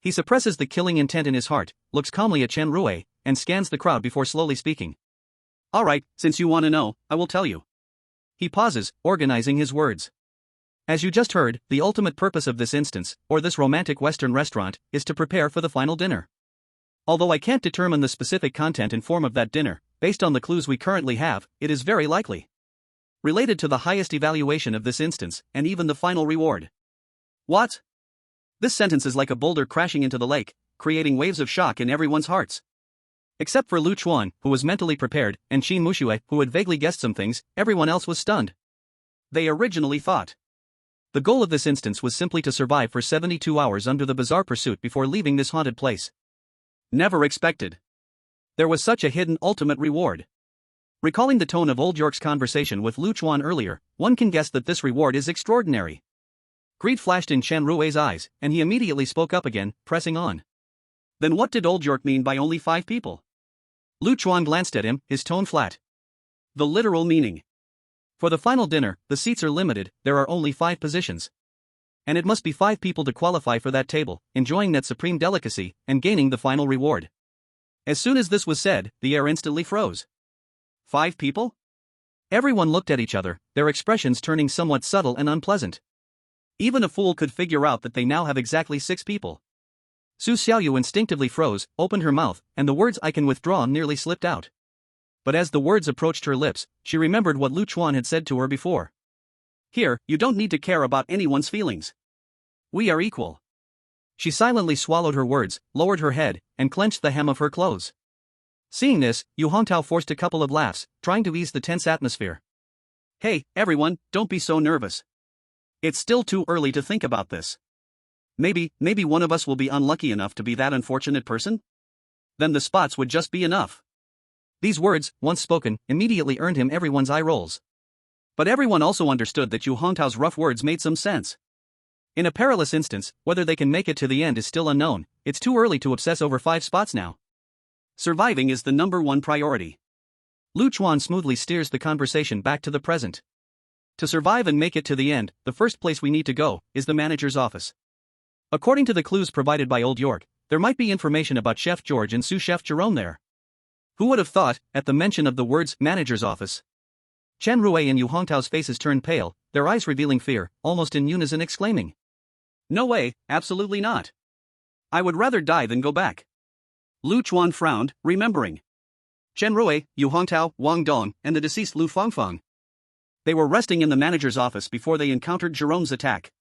He suppresses the killing intent in his heart, looks calmly at Chen Rui, and scans the crowd before slowly speaking. Alright, since you want to know, I will tell you. He pauses, organizing his words. As you just heard, the ultimate purpose of this instance, or this romantic Western restaurant, is to prepare for the final dinner. Although I can't determine the specific content and form of that dinner, based on the clues we currently have, it is very likely related to the highest evaluation of this instance, and even the final reward. What? This sentence is like a boulder crashing into the lake, creating waves of shock in everyone's hearts. Except for Lu Chuan, who was mentally prepared, and Qin Muxue, who had vaguely guessed some things, everyone else was stunned. They originally thought the goal of this instance was simply to survive for 72 hours under the bizarre pursuit before leaving this haunted place. Never expected there was such a hidden ultimate reward. Recalling the tone of Old York's conversation with Lu Chuan earlier, one can guess that this reward is extraordinary. Greed flashed in Chen Rui's eyes, and he immediately spoke up again, pressing on. Then what did Old York mean by only 5 people? Lu Chuan glanced at him, his tone flat. The literal meaning. For the final dinner, the seats are limited, there are only 5 positions. And it must be 5 people to qualify for that table, enjoying that supreme delicacy, and gaining the final reward. As soon as this was said, the air instantly froze. 5 people? Everyone looked at each other, their expressions turning somewhat subtle and unpleasant. Even a fool could figure out that they now have exactly 6 people. Su Xiaoyu instinctively froze, opened her mouth, and the words "I can withdraw" nearly slipped out. But as the words approached her lips, she remembered what Lu Chuan had said to her before. Here, you don't need to care about anyone's feelings. We are equal. She silently swallowed her words, lowered her head, and clenched the hem of her clothes. Seeing this, Yu Hongtao forced a couple of laughs, trying to ease the tense atmosphere. Hey, everyone, don't be so nervous. It's still too early to think about this. Maybe one of us will be unlucky enough to be that unfortunate person? Then the spots would just be enough. These words, once spoken, immediately earned him everyone's eye rolls. But everyone also understood that Yu Hongtao's rough words made some sense. In a perilous instance, whether they can make it to the end is still unknown. It's too early to obsess over 5 spots now. Surviving is the #1 priority. Lu Chuan smoothly steers the conversation back to the present. To survive and make it to the end, the first place we need to go is the manager's office. According to the clues provided by Old York, there might be information about Chef George and sous chef Jerome there. Who would have thought, at the mention of the words manager's office? Chen Rui and Yu Hongtao's faces turned pale, their eyes revealing fear, almost in unison exclaiming. No way, absolutely not. I would rather die than go back. Lu Chuan frowned, remembering Chen Rui, Yu Hongtao, Wang Dong, and the deceased Lu Fangfang. They were resting in the manager's office before they encountered Jerome's attack.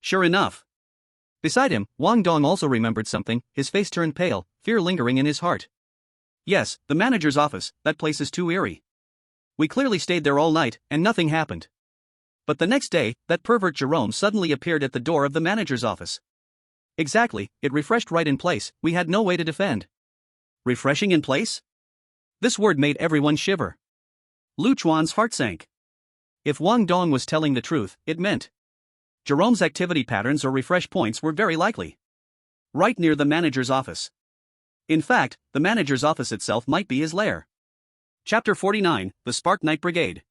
Sure enough. Beside him, Wang Dong also remembered something, his face turned pale, fear lingering in his heart. Yes, the manager's office, that place is too eerie. We clearly stayed there all night, and nothing happened. But the next day, that pervert Jerome suddenly appeared at the door of the manager's office. Exactly, it refreshed right in place, we had no way to defend. Refreshing in place? This word made everyone shiver. Chuan's heart sank. If Wang Dong was telling the truth, it meant Jerome's activity patterns or refresh points were very likely right near the manager's office. In fact, the manager's office itself might be his lair. Chapter 49, The Spark Knight Brigade.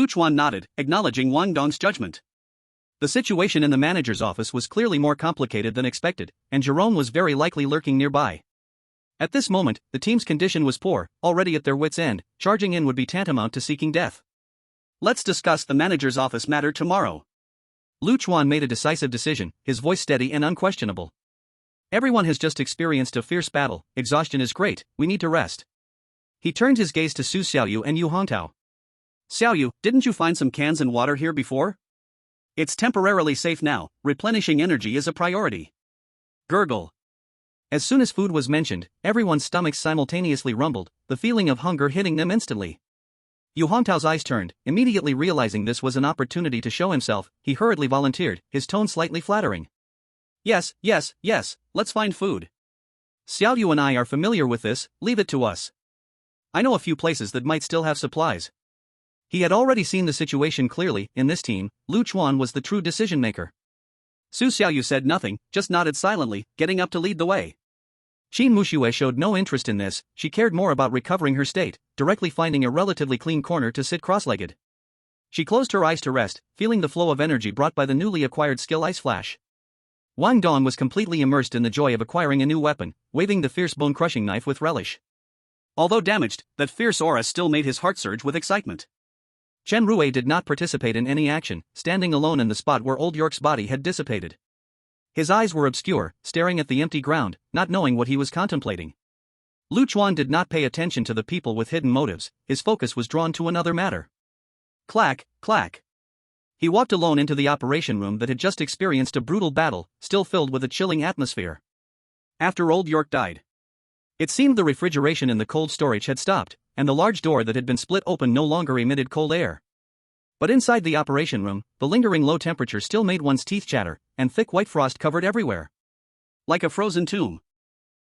Chuan nodded, acknowledging Wang Dong's judgment. The situation in the manager's office was clearly more complicated than expected, and Jerome was very likely lurking nearby. At this moment, the team's condition was poor, already at their wits' end. Charging in would be tantamount to seeking death. Let's discuss the manager's office matter tomorrow. Chuan made a decisive decision, his voice steady and unquestionable. Everyone has just experienced a fierce battle, exhaustion is great, we need to rest. He turned his gaze to Su Xiaoyu and Yu Hongtao. Xiaoyu, didn't you find some cans and water here before? It's temporarily safe now, replenishing energy is a priority. Gurgle. As soon as food was mentioned, everyone's stomachs simultaneously rumbled, the feeling of hunger hitting them instantly. Yu Hongtao's eyes turned, immediately realizing this was an opportunity to show himself. He hurriedly volunteered, his tone slightly flattering. Yes, let's find food. Xiaoyu and I are familiar with this, leave it to us. I know a few places that might still have supplies. He had already seen the situation clearly. In this team, Chuan was the true decision-maker. Su Xiaoyu said nothing, just nodded silently, getting up to lead the way. Qin Muxue showed no interest in this, she cared more about recovering her state, directly finding a relatively clean corner to sit cross-legged. She closed her eyes to rest, feeling the flow of energy brought by the newly acquired skill Ice Flash. Wang Dong was completely immersed in the joy of acquiring a new weapon, waving the fierce bone-crushing knife with relish. Although damaged, that fierce aura still made his heart surge with excitement. Chen Rui did not participate in any action, standing alone in the spot where Old York's body had dissipated. His eyes were obscure, staring at the empty ground, not knowing what he was contemplating. Chuan did not pay attention to the people with hidden motives, his focus was drawn to another matter. Clack, clack. He walked alone into the operation room that had just experienced a brutal battle, still filled with a chilling atmosphere. After Old York died, it seemed the refrigeration in the cold storage had stopped, and the large door that had been split open no longer emitted cold air. But inside the operation room, the lingering low temperature still made one's teeth chatter, and thick white frost covered everywhere. Like a frozen tomb.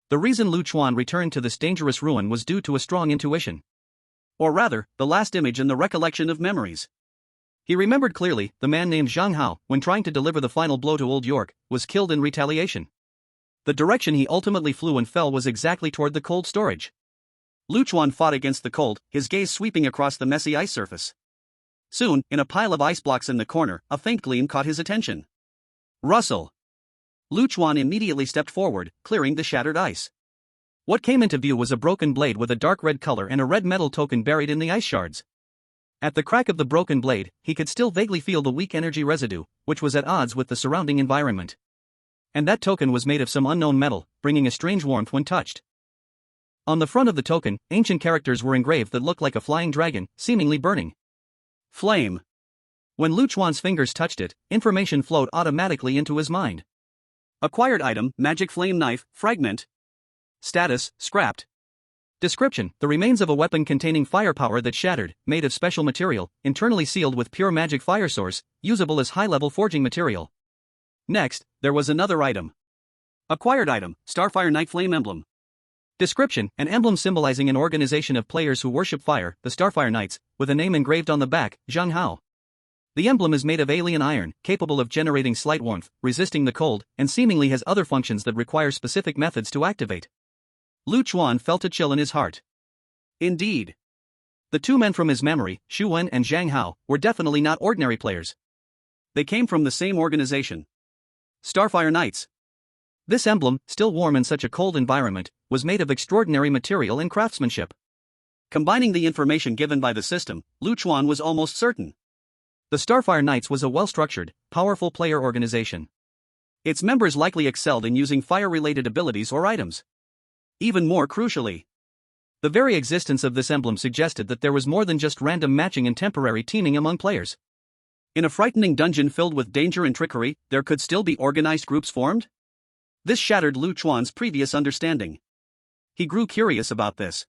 The reason Chuan returned to this dangerous ruin was due to a strong intuition. Or rather, the last image in the recollection of memories. He remembered clearly, the man named Zhang Hao, when trying to deliver the final blow to Old York, was killed in retaliation. The direction he ultimately flew and fell was exactly toward the cold storage. Chuan fought against the cold, his gaze sweeping across the messy ice surface. Soon, in a pile of ice blocks in the corner, a faint gleam caught his attention. Rustle. Chuan immediately stepped forward, clearing the shattered ice. What came into view was a broken blade with a dark red color and a red metal token buried in the ice shards. At the crack of the broken blade, he could still vaguely feel the weak energy residue, which was at odds with the surrounding environment. And that token was made of some unknown metal, bringing a strange warmth when touched. On the front of the token, ancient characters were engraved that looked like a flying dragon, seemingly burning. Flame. When Chuan's fingers touched it, information flowed automatically into his mind. Acquired item, magic flame knife, fragment. Status, scrapped. Description: the remains of a weapon containing firepower that shattered, made of special material, internally sealed with pure magic fire source, usable as high-level forging material. Next, there was another item. Acquired item, Starfire Knight Flame Emblem. Description: an emblem symbolizing an organization of players who worship fire, the Starfire Knights, with a name engraved on the back, Zhang Hao. The emblem is made of alien iron, capable of generating slight warmth, resisting the cold, and seemingly has other functions that require specific methods to activate. Chuan felt a chill in his heart. Indeed. The two men from his memory, Xu Wen and Zhang Hao, were definitely not ordinary players. They came from the same organization. Starfire Knights. This emblem, still warm in such a cold environment, was made of extraordinary material and craftsmanship. Combining the information given by the system, Chuan was almost certain. The Starfire Knights was a well-structured, powerful player organization. Its members likely excelled in using fire-related abilities or items. Even more crucially, the very existence of this emblem suggested that there was more than just random matching and temporary teaming among players. In a frightening dungeon filled with danger and trickery, there could still be organized groups formed? This shattered Chuan's previous understanding. He grew curious about this.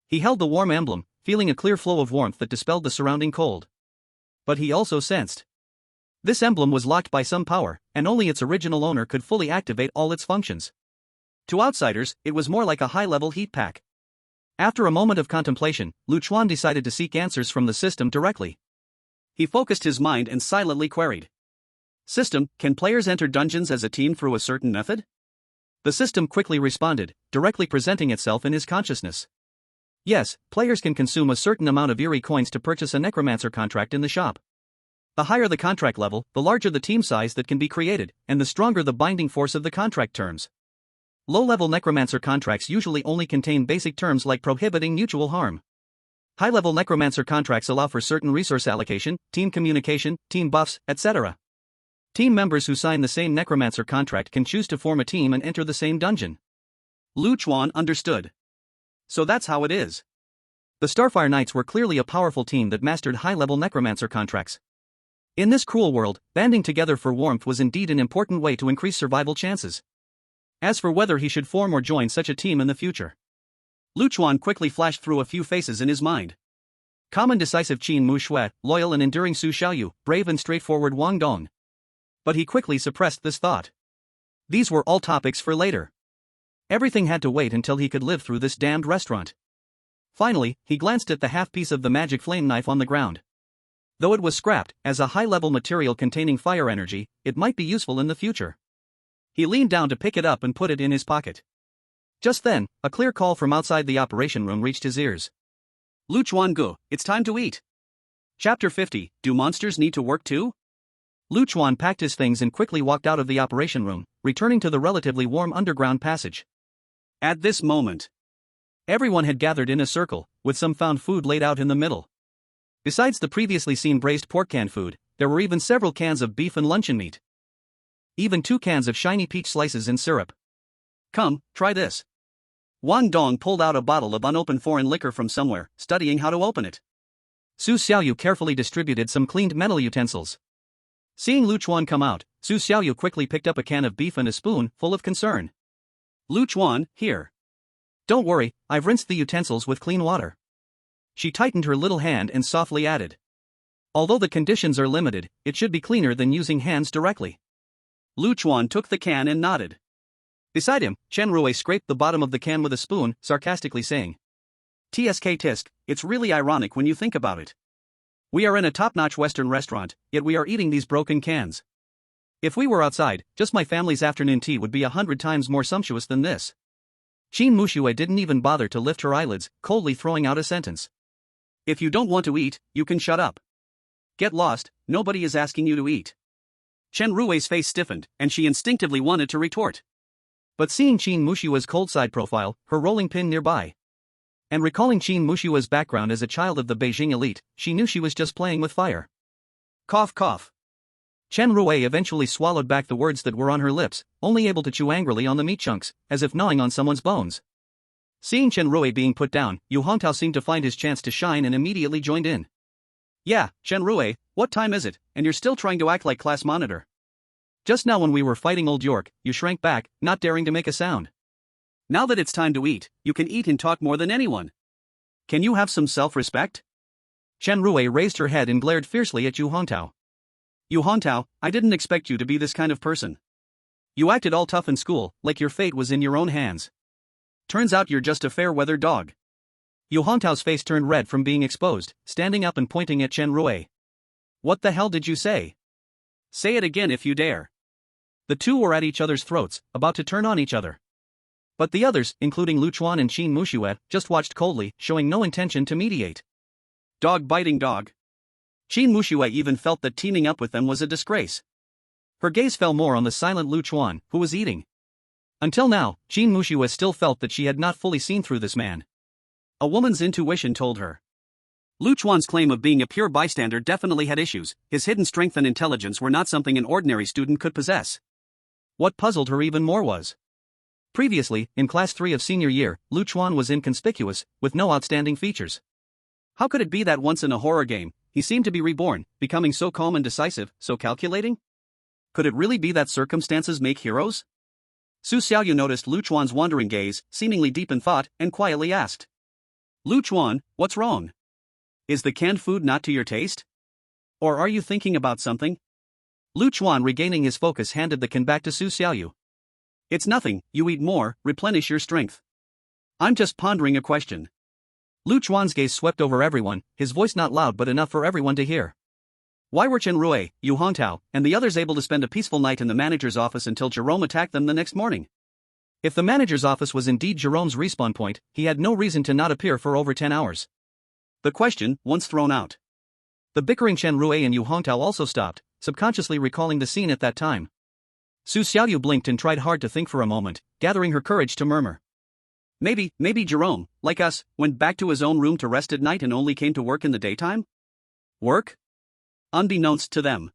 He held the warm emblem, feeling a clear flow of warmth that dispelled the surrounding cold. But he also sensed this emblem was locked by some power, and only its original owner could fully activate all its functions. To outsiders, it was more like a high-level heat pack. After a moment of contemplation, Chuan decided to seek answers from the system directly. He focused his mind and silently queried. System, can players enter dungeons as a team through a certain method? The system quickly responded, directly presenting itself in his consciousness. Yes, players can consume a certain amount of eerie coins to purchase a necromancer contract in the shop. The higher the contract level, the larger the team size that can be created, and the stronger the binding force of the contract terms. Low-level necromancer contracts usually only contain basic terms like prohibiting mutual harm. High-level necromancer contracts allow for certain resource allocation, team communication, team buffs, etc. Team members who sign the same necromancer contract can choose to form a team and enter the same dungeon. Chuan understood. So that's how it is. The Starfire Knights were clearly a powerful team that mastered high-level necromancer contracts. In this cruel world, banding together for warmth was indeed an important way to increase survival chances. As for whether he should form or join such a team in the future, Chuan quickly flashed through a few faces in his mind. Calm and decisive Qin Mu Shui, loyal and enduring Su Xiaoyu, brave and straightforward Wang Dong. But he quickly suppressed this thought. These were all topics for later. Everything had to wait until he could live through this damned restaurant. Finally, he glanced at the half-piece of the magic flame knife on the ground. Though it was scrapped, as a high-level material containing fire energy, it might be useful in the future. He leaned down to pick it up and put it in his pocket. Just then, a clear call from outside the operation room reached his ears. Chuan Gu, it's time to eat. Chapter 50, Do Monsters Need to Work Too? Chuan packed his things and quickly walked out of the operation room, returning to the relatively warm underground passage. At this moment, everyone had gathered in a circle, with some found food laid out in the middle. Besides the previously seen braised pork canned food, there were even several cans of beef and luncheon meat. Even 2 cans of shiny peach slices in syrup. Come, try this. Wang Dong pulled out a bottle of unopened foreign liquor from somewhere, studying how to open it. Su Xiaoyu carefully distributed some cleaned metal utensils. Seeing Chuan come out, Su Xiaoyu quickly picked up a can of beef and a spoon, full of concern. Chuan, here. Don't worry, I've rinsed the utensils with clean water. She tightened her little hand and softly added. Although the conditions are limited, it should be cleaner than using hands directly. Chuan took the can and nodded. Beside him, Chen Rui scraped the bottom of the can with a spoon, sarcastically saying. Tsk tisk, it's really ironic when you think about it. We are in a top-notch Western restaurant, yet we are eating these broken cans. If we were outside, just my family's afternoon tea would be 100 times more sumptuous than this. Qin Mushue didn't even bother to lift her eyelids, coldly throwing out a sentence. If you don't want to eat, you can shut up. Get lost, nobody is asking you to eat. Chen Rui's face stiffened, and she instinctively wanted to retort. But seeing Qin Mushue's cold side profile, her rolling pin nearby, and recalling Qin Mushue's background as a child of the Beijing elite, she knew she was just playing with fire. Cough cough. Chen Rui eventually swallowed back the words that were on her lips, only able to chew angrily on the meat chunks, as if gnawing on someone's bones. Seeing Chen Rui being put down, Yu Hongtao seemed to find his chance to shine and immediately joined in. Yeah, Chen Rui, what time is it, and you're still trying to act like class monitor? Just now when we were fighting Old York, you shrank back, not daring to make a sound. Now that it's time to eat, you can eat and talk more than anyone. Can you have some self-respect? Chen Rui raised her head and glared fiercely at Yu Hongtao. Yu Hongtao, I didn't expect you to be this kind of person. You acted all tough in school, like your fate was in your own hands. Turns out you're just a fair-weather dog. Yu Hongtao's face turned red from being exposed, standing up and pointing at Chen Rui. What the hell did you say? Say it again if you dare. The two were at each other's throats, about to turn on each other. But the others, including Chuan and Qin Mushue, just watched coldly, showing no intention to mediate. Dog biting dog. Qin Mushue even felt that teaming up with them was a disgrace. Her gaze fell more on the silent Chuan, who was eating. Until now, Qin Mushue still felt that she had not fully seen through this man. A woman's intuition told her. Chuan's claim of being a pure bystander definitely had issues. His hidden strength and intelligence were not something an ordinary student could possess. What puzzled her even more was, previously, in Class 3 of senior year, Chuan was inconspicuous, with no outstanding features. How could it be that once in a horror game, he seemed to be reborn, becoming so calm and decisive, so calculating? Could it really be that circumstances make heroes? Su Xiaoyu noticed Chuan's wandering gaze, seemingly deep in thought, and quietly asked. Chuan, what's wrong? Is the canned food not to your taste? Or are you thinking about something? Chuan, regaining his focus, handed the can back to Su Xiaoyu. It's nothing, you eat more, replenish your strength. I'm just pondering a question. Chuan's gaze swept over everyone, his voice not loud but enough for everyone to hear. Why were Chen Rui, Yu Hongtao, and the others able to spend a peaceful night in the manager's office until Jerome attacked them the next morning? If the manager's office was indeed Jerome's respawn point, he had no reason to not appear for over 10 hours. The question, once thrown out. The bickering Chen Rui and Yu Hongtao also stopped, subconsciously recalling the scene at that time. Su Xiaoyu blinked and tried hard to think for a moment, gathering her courage to murmur. Maybe Jerome, like us, went back to his own room to rest at night and only came to work in the daytime? Work? Unbeknownst to them.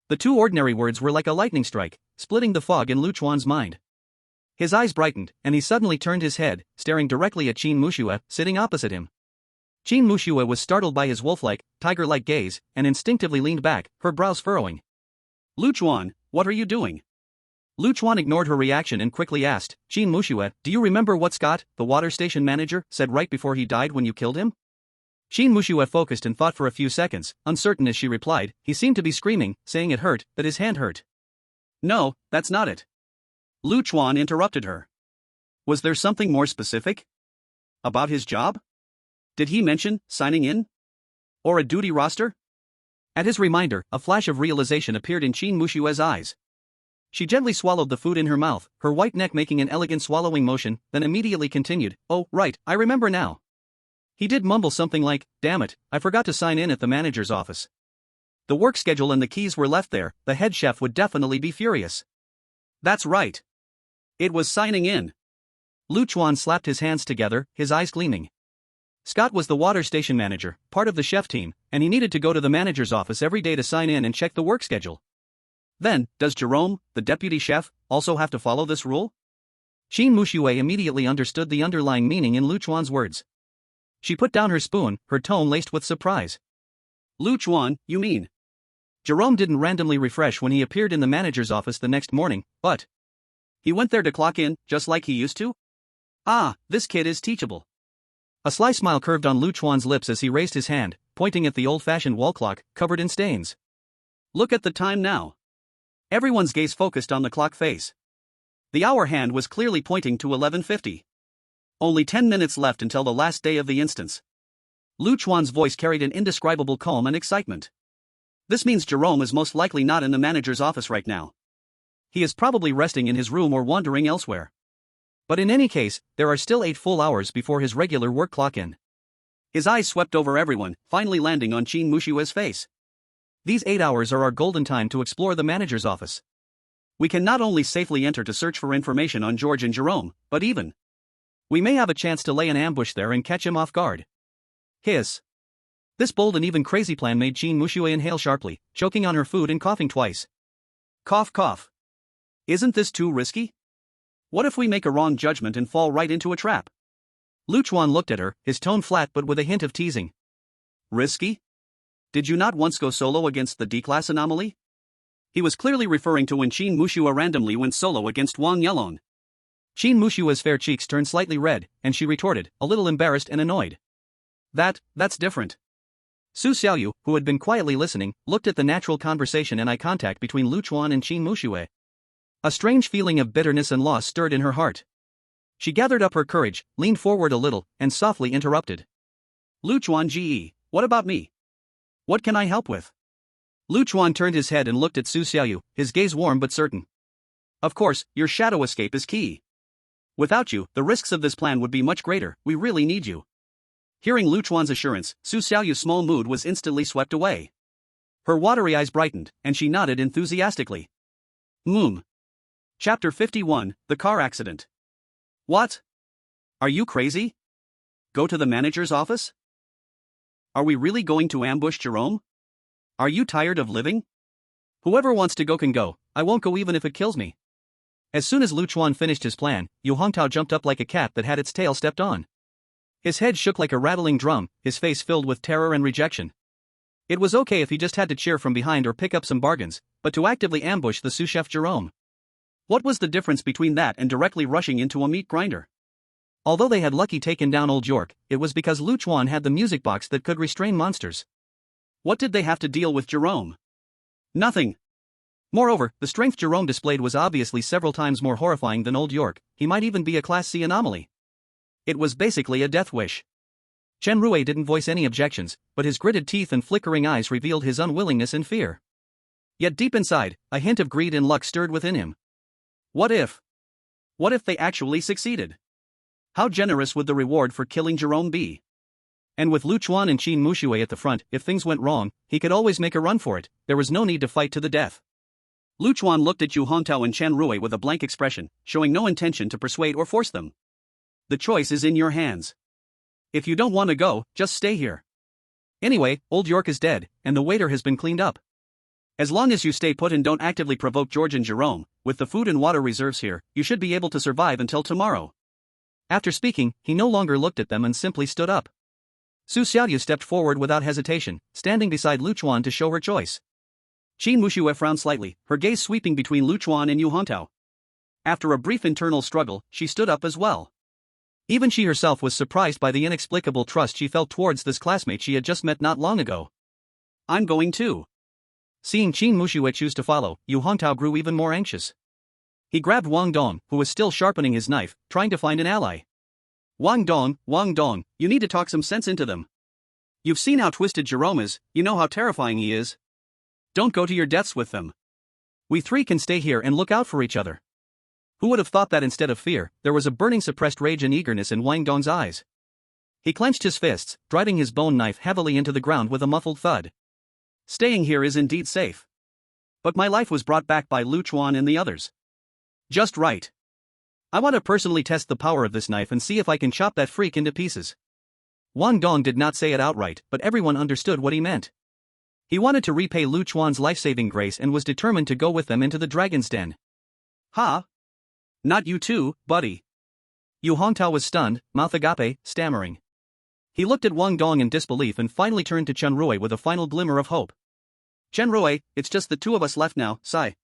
The two ordinary words were like a lightning strike, splitting the fog in Chuan's mind. His eyes brightened, and he suddenly turned his head, staring directly at Qin Muxue, sitting opposite him. Qin Muxue was startled by his wolf-like, tiger-like gaze, and instinctively leaned back, her brows furrowing. Chuan, what are you doing? Chuan ignored her reaction and quickly asked, Qin Muxue, do you remember what Scott, the water station manager, said right before he died when you killed him? Qin Muxue focused and thought for a few seconds, uncertain as she replied. He seemed to be screaming, saying it hurt, that his hand hurt. No, that's not it. Chuan interrupted her. Was there something more specific? About his job? Did he mention signing in? Or a duty roster? At his reminder, a flash of realization appeared in Qin Muxue's eyes. She gently swallowed the food in her mouth, her white neck making an elegant swallowing motion, then immediately continued, oh, right, I remember now. He did mumble something like, damn it, I forgot to sign in at the manager's office. The work schedule and the keys were left there, the head chef would definitely be furious. That's right. It was signing in. Chuan slapped his hands together, his eyes gleaming. Scott was the water station manager, part of the chef team, and he needed to go to the manager's office every day to sign in and check the work schedule. Then, does Jerome, the deputy chef, also have to follow this rule? Qin Muxue immediately understood the underlying meaning in Chuan's words. She put down her spoon, her tone laced with surprise. Chuan, you mean? Jerome didn't randomly refresh when he appeared in the manager's office the next morning, but he went there to clock in, just like he used to? Ah, this kid is teachable. A sly smile curved on Chuan's lips as he raised his hand, pointing at the old-fashioned wall clock, covered in stains. Look at the time now. Everyone's gaze focused on the clock face. The hour hand was clearly pointing to 11:50. Only 10 minutes left until the last day of the instance. Chuan's voice carried an indescribable calm and excitement. This means Jerome is most likely not in the manager's office right now. He is probably resting in his room or wandering elsewhere. But in any case, there are still 8 full hours before his regular work clock-in. His eyes swept over everyone, finally landing on Qin Muxue's face. These 8 hours are our golden time to explore the manager's office. We can not only safely enter to search for information on George and Jerome, but even we may have a chance to lay an ambush there and catch him off guard. Hiss. This bold and even crazy plan made Qin Muxue inhale sharply, choking on her food and coughing twice. Cough cough. Isn't this too risky? What if we make a wrong judgment and fall right into a trap? Chuan looked at her, his tone flat but with a hint of teasing. Risky? Did you not once go solo against the D-class anomaly? He was clearly referring to when Qin Muxue randomly went solo against Wang Yelong. Qin Mushua's fair cheeks turned slightly red, and she retorted, a little embarrassed and annoyed. That's different. Su Xiaoyu, who had been quietly listening, looked at the natural conversation and eye contact between Chuan and Qin Muxue. A strange feeling of bitterness and loss stirred in her heart. She gathered up her courage, leaned forward a little, and softly interrupted. Chuan Ge, what about me? What can I help with? Chuan turned his head and looked at Su Xiaoyu, his gaze warm but certain. Of course, your shadow escape is key. Without you, the risks of this plan would be much greater. We really need you. Hearing Chuan's assurance, Su Xiaoyu's small mood was instantly swept away. Her watery eyes brightened, and she nodded enthusiastically. Chapter 51, The Car Accident. What? Are you crazy? Go to the manager's office? Are we really going to ambush Jerome? Are you tired of living? Whoever wants to go can go, I won't go even if it kills me. As soon as Chuan finished his plan, Yu Hongtao jumped up like a cat that had its tail stepped on. His head shook like a rattling drum, his face filled with terror and rejection. It was okay if he just had to cheer from behind or pick up some bargains, but to actively ambush the sous chef Jerome. What was the difference between that and directly rushing into a meat grinder? Although they had lucky taken down Old York, it was because Chuan had the music box that could restrain monsters. What did they have to deal with Jerome? Nothing. Moreover, the strength Jerome displayed was obviously several times more horrifying than Old York. He might even be a Class C anomaly. It was basically a death wish. Chen Rui didn't voice any objections, but his gritted teeth and flickering eyes revealed his unwillingness and fear. Yet deep inside, a hint of greed and luck stirred within him. What if? What if they actually succeeded? How generous would the reward for killing Jerome be? And with Chuan and Qin Muxue at the front, if things went wrong, he could always make a run for it. There was no need to fight to the death. Chuan looked at Yu Hongtao and Chen Rui with a blank expression, showing no intention to persuade or force them. The choice is in your hands. If you don't want to go, just stay here. Anyway, Old York is dead, and the waiter has been cleaned up. As long as you stay put and don't actively provoke George and Jerome, with the food and water reserves here, you should be able to survive until tomorrow. After speaking, he no longer looked at them and simply stood up. Su Xiaoyu stepped forward without hesitation, standing beside Chuan to show her choice. Qin Muxue frowned slightly, her gaze sweeping between Chuan and Yu Hongtao. After a brief internal struggle, she stood up as well. Even she herself was surprised by the inexplicable trust she felt towards this classmate she had just met not long ago. I'm going too. Seeing Qin Muxue choose to follow, Yu Hongtao grew even more anxious. He grabbed Wang Dong, who was still sharpening his knife, trying to find an ally. Wang Dong, you need to talk some sense into them. You've seen how twisted Jerome is, you know how terrifying he is. Don't go to your deaths with them. We three can stay here and look out for each other. Who would have thought that instead of fear, there was a burning suppressed rage and eagerness in Wang Dong's eyes. He clenched his fists, driving his bone knife heavily into the ground with a muffled thud. Staying here is indeed safe. But my life was brought back by Chuan and the others. Just right. I want to personally test the power of this knife and see if I can chop that freak into pieces. Wang Dong did not say it outright, but everyone understood what he meant. He wanted to repay Chuan's life-saving grace and was determined to go with them into the dragon's den. Ha! Not you too, buddy. Yu Hongtao was stunned, mouth agape, stammering. He looked at Wang Dong in disbelief and finally turned to Chen Rui with a final glimmer of hope. Chen Rui, it's just the two of us left now, sigh.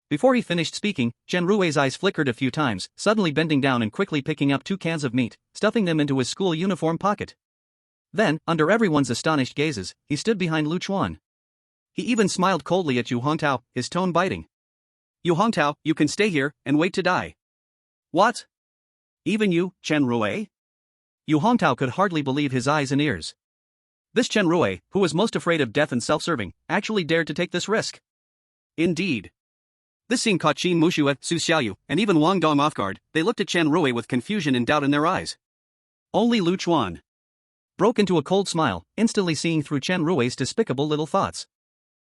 Before he finished speaking, Chen Rui's eyes flickered a few times, suddenly bending down and quickly picking up 2 cans of meat, stuffing them into his school uniform pocket. Then, under everyone's astonished gazes, he stood behind Chuan. He even smiled coldly at Yu Hongtao, his tone biting. Yu Hongtao, you can stay here and wait to die. What? Even you, Chen Rui? Yu Hongtao could hardly believe his eyes and ears. This Chen Rui, who was most afraid of death and self-serving, actually dared to take this risk. Indeed. This scene caught Qin Muxue, Su Xiaoyu, and even Wang Dong off guard. They looked at Chen Rui with confusion and doubt in their eyes. Only Chuan broke into a cold smile, instantly seeing through Chen Rui's despicable little thoughts.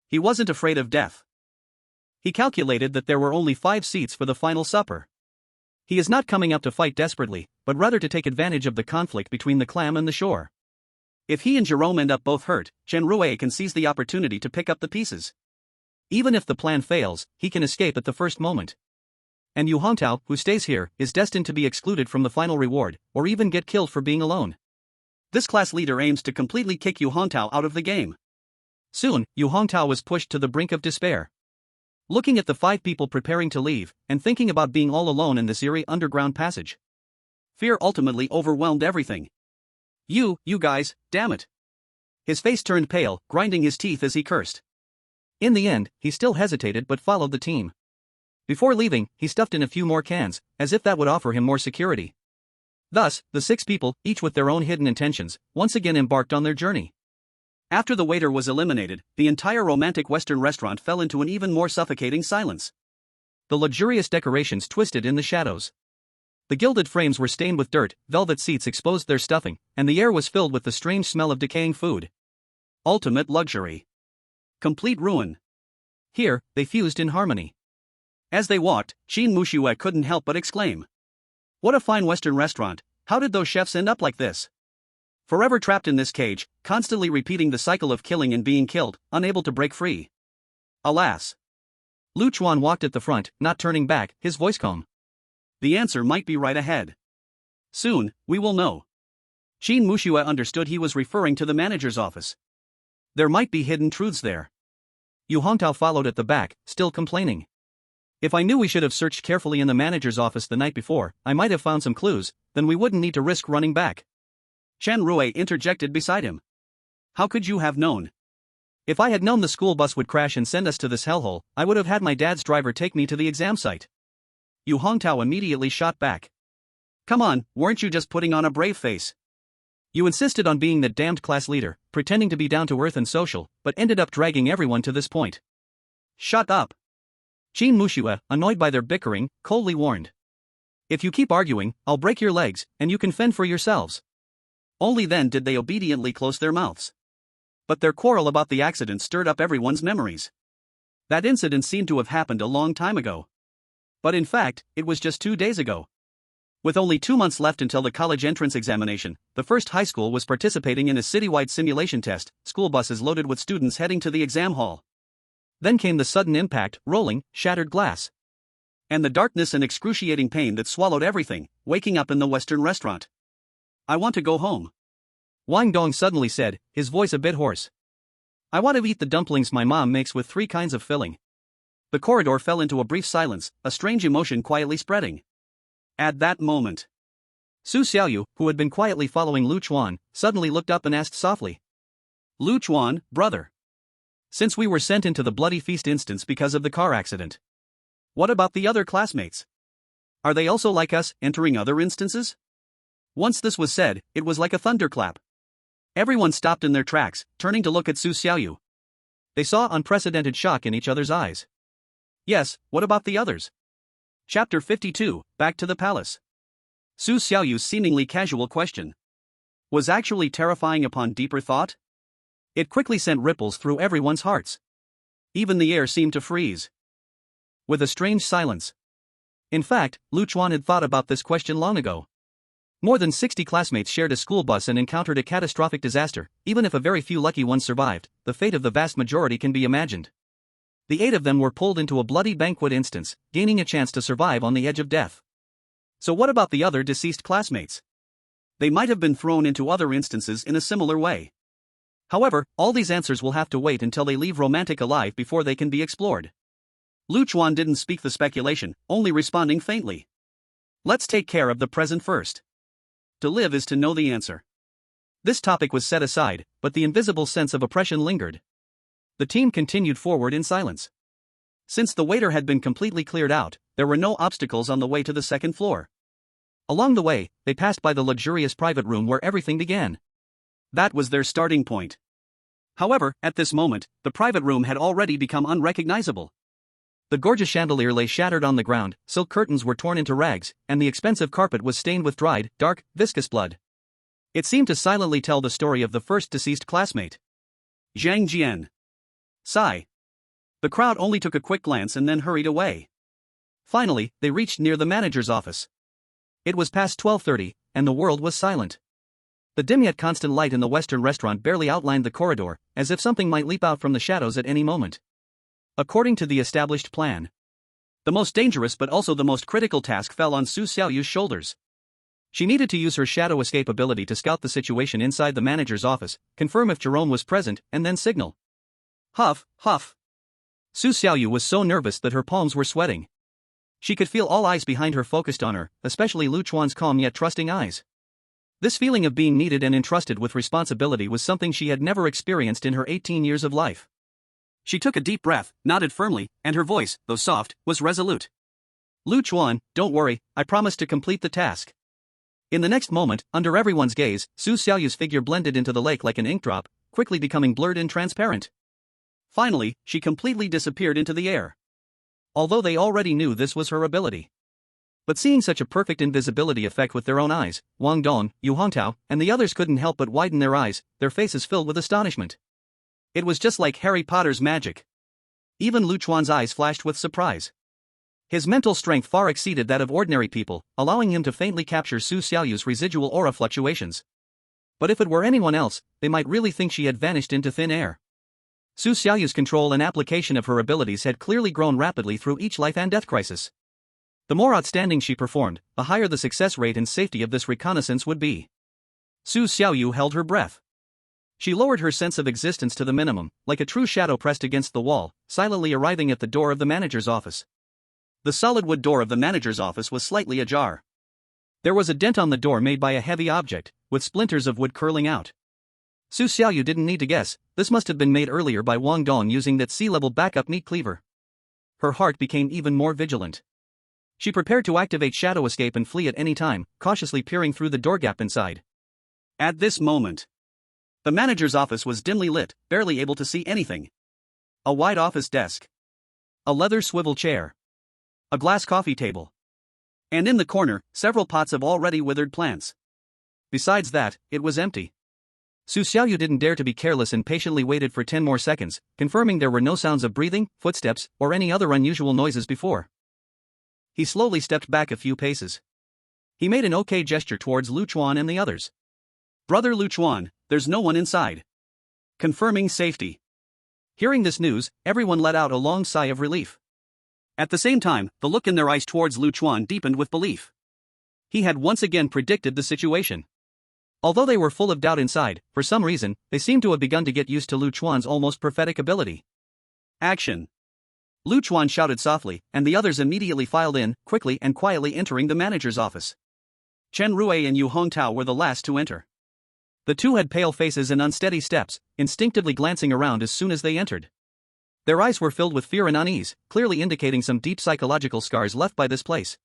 He wasn't afraid of death. He calculated that there were only 5 seats for the final supper. He is not coming up to fight desperately, but rather to take advantage of the conflict between the clam and the shore. If he and Jerome end up both hurt, Chen Rui can seize the opportunity to pick up the pieces. Even if the plan fails, he can escape at the first moment. And Yu Hongtao, who stays here, is destined to be excluded from the final reward, or even get killed for being alone. This class leader aims to completely kick Yu Hongtao out of the game. Soon, Yu Hongtao was pushed to the brink of despair. Looking at the 5 people preparing to leave, and thinking about being all alone in this eerie underground passage. Fear ultimately overwhelmed everything. You guys, damn it. His face turned pale, grinding his teeth as he cursed. In the end, he still hesitated but followed the team. Before leaving, he stuffed in a few more cans, as if that would offer him more security. Thus, the 6 people, each with their own hidden intentions, once again embarked on their journey. After the waiter was eliminated, the entire romantic Western restaurant fell into an even more suffocating silence. The luxurious decorations twisted in the shadows. The gilded frames were stained with dirt, velvet seats exposed their stuffing, and the air was filled with the strange smell of decaying food. Ultimate luxury. Complete ruin. Here, they fused in harmony. As they walked, Qin Muxue couldn't help but exclaim. What a fine Western restaurant, how did those chefs end up like this? Forever trapped in this cage, constantly repeating the cycle of killing and being killed, unable to break free. Alas. Chuan walked at the front, not turning back, his voice calm. The answer might be right ahead. Soon, we will know. Qin Muxue understood he was referring to the manager's office. There might be hidden truths there. Yu Hongtao followed at the back, still complaining. If I knew we should have searched carefully in the manager's office the night before, I might have found some clues, then we wouldn't need to risk running back. Chen Rui interjected beside him. How could you have known? If I had known the school bus would crash and send us to this hellhole, I would have had my dad's driver take me to the exam site. Yu Hongtao immediately shot back. Come on, weren't you just putting on a brave face? You insisted on being the damned class leader, pretending to be down to earth and social, but ended up dragging everyone to this point. Shut up. Qin Muxue, annoyed by their bickering, coldly warned. If you keep arguing, I'll break your legs, and you can fend for yourselves. Only then did they obediently close their mouths. But their quarrel about the accident stirred up everyone's memories. That incident seemed to have happened a long time ago. But in fact, it was just 2 days ago. With only 2 months left until the college entrance examination, the first high school was participating in a citywide simulation test, school buses loaded with students heading to the exam hall. Then came the sudden impact, rolling, shattered glass. And the darkness and excruciating pain that swallowed everything, waking up in the Western restaurant. I want to go home. Wang Dong suddenly said, his voice a bit hoarse. I want to eat the dumplings my mom makes with 3 kinds of filling. The corridor fell into a brief silence, a strange emotion quietly spreading. At that moment, Su Xiaoyu, who had been quietly following Lu Chuan, suddenly looked up and asked softly. Lu Chuan, brother. Since we were sent into the bloody feast instance because of the car accident, what about the other classmates? Are they also like us, entering other instances? Once this was said, it was like a thunderclap. Everyone stopped in their tracks, turning to look at Su Xiaoyu. They saw unprecedented shock in each other's eyes. Yes, what about the others? Chapter 52, Back to the Palace. Su Xiaoyu's seemingly casual question was actually terrifying upon deeper thought. It quickly sent ripples through everyone's hearts. Even the air seemed to freeze. With a strange silence. In fact, Lu Chuan had thought about this question long ago. More than 60 classmates shared a school bus and encountered a catastrophic disaster. Even if a very few lucky ones survived, the fate of the vast majority can be imagined. The 8 of them were pulled into a bloody banquet instance, gaining a chance to survive on the edge of death. So what about the other deceased classmates? They might have been thrown into other instances in a similar way. However, all these answers will have to wait until they leave Romantic alive before they can be explored. Lu Chuan didn't speak the speculation, only responding faintly. Let's take care of the present first. To live is to know the answer. This topic was set aside, but the invisible sense of oppression lingered. The team continued forward in silence. Since the waiter had been completely cleared out, there were no obstacles on the way to the second floor. Along the way, they passed by the luxurious private room where everything began. That was their starting point. However, at this moment, the private room had already become unrecognizable. The gorgeous chandelier lay shattered on the ground, silk curtains were torn into rags, and the expensive carpet was stained with dried, dark, viscous blood. It seemed to silently tell the story of the first deceased classmate. Zhang Jian. Sigh. The crowd only took a quick glance and then hurried away. Finally, they reached near the manager's office. It was past 12:30, and the world was silent. The dim yet constant light in the Western restaurant barely outlined the corridor, as if something might leap out from the shadows at any moment. According to the established plan, the most dangerous but also the most critical task fell on Su Xiaoyu's shoulders. She needed to use her shadow escape ability to scout the situation inside the manager's office, confirm if Jerome was present, and then signal. Huff, huff. Su Xiaoyu was so nervous that her palms were sweating. She could feel all eyes behind her focused on her, especially Lu Chuan's calm yet trusting eyes. This feeling of being needed and entrusted with responsibility was something she had never experienced in her 18 years of life. She took a deep breath, nodded firmly, and her voice, though soft, was resolute. Lu Chuan, don't worry, I promise to complete the task. In the next moment, under everyone's gaze, Su Xiaoyu's figure blended into the lake like an ink drop, quickly becoming blurred and transparent. Finally, she completely disappeared into the air. Although they already knew this was her ability. But seeing such a perfect invisibility effect with their own eyes, Wang Dong, Yu Hongtao, and the others couldn't help but widen their eyes, their faces filled with astonishment. It was just like Harry Potter's magic. Even Lu Chuan's eyes flashed with surprise. His mental strength far exceeded that of ordinary people, allowing him to faintly capture Su Xiaoyu's residual aura fluctuations. But if it were anyone else, they might really think she had vanished into thin air. Su Xiaoyu's control and application of her abilities had clearly grown rapidly through each life and death crisis. The more outstanding she performed, the higher the success rate and safety of this reconnaissance would be. Su Xiaoyu held her breath. She lowered her sense of existence to the minimum, like a true shadow pressed against the wall, silently arriving at the door of the manager's office. The solid wood door of the manager's office was slightly ajar. There was a dent on the door made by a heavy object, with splinters of wood curling out. Su Xiaoyu didn't need to guess, this must have been made earlier by Wang Dong using that sea-level backup meat cleaver. Her heart became even more vigilant. She prepared to activate Shadow Escape and flee at any time, cautiously peering through the door gap inside. At this moment, the manager's office was dimly lit, barely able to see anything. A wide office desk. A leather swivel chair. A glass coffee table. And in the corner, several pots of already withered plants. Besides that, it was empty. Su Xiaoyu didn't dare to be careless and patiently waited for 10 more seconds, confirming there were no sounds of breathing, footsteps, or any other unusual noises before. He slowly stepped back a few paces. He made an okay gesture towards Lu Chuan and the others. "Brother Lu Chuan, there's no one inside." Confirming safety. Hearing this news, everyone let out a long sigh of relief. At the same time, the look in their eyes towards Lu Chuan deepened with belief. He had once again predicted the situation. Although they were full of doubt inside, for some reason, they seemed to have begun to get used to Lu Chuan's almost prophetic ability. Action! Lu Chuan shouted softly, and the others immediately filed in, quickly and quietly entering the manager's office. Chen Rui and Yu Hongtao were the last to enter. The two had pale faces and unsteady steps, instinctively glancing around as soon as they entered. Their eyes were filled with fear and unease, clearly indicating some deep psychological scars left by this place.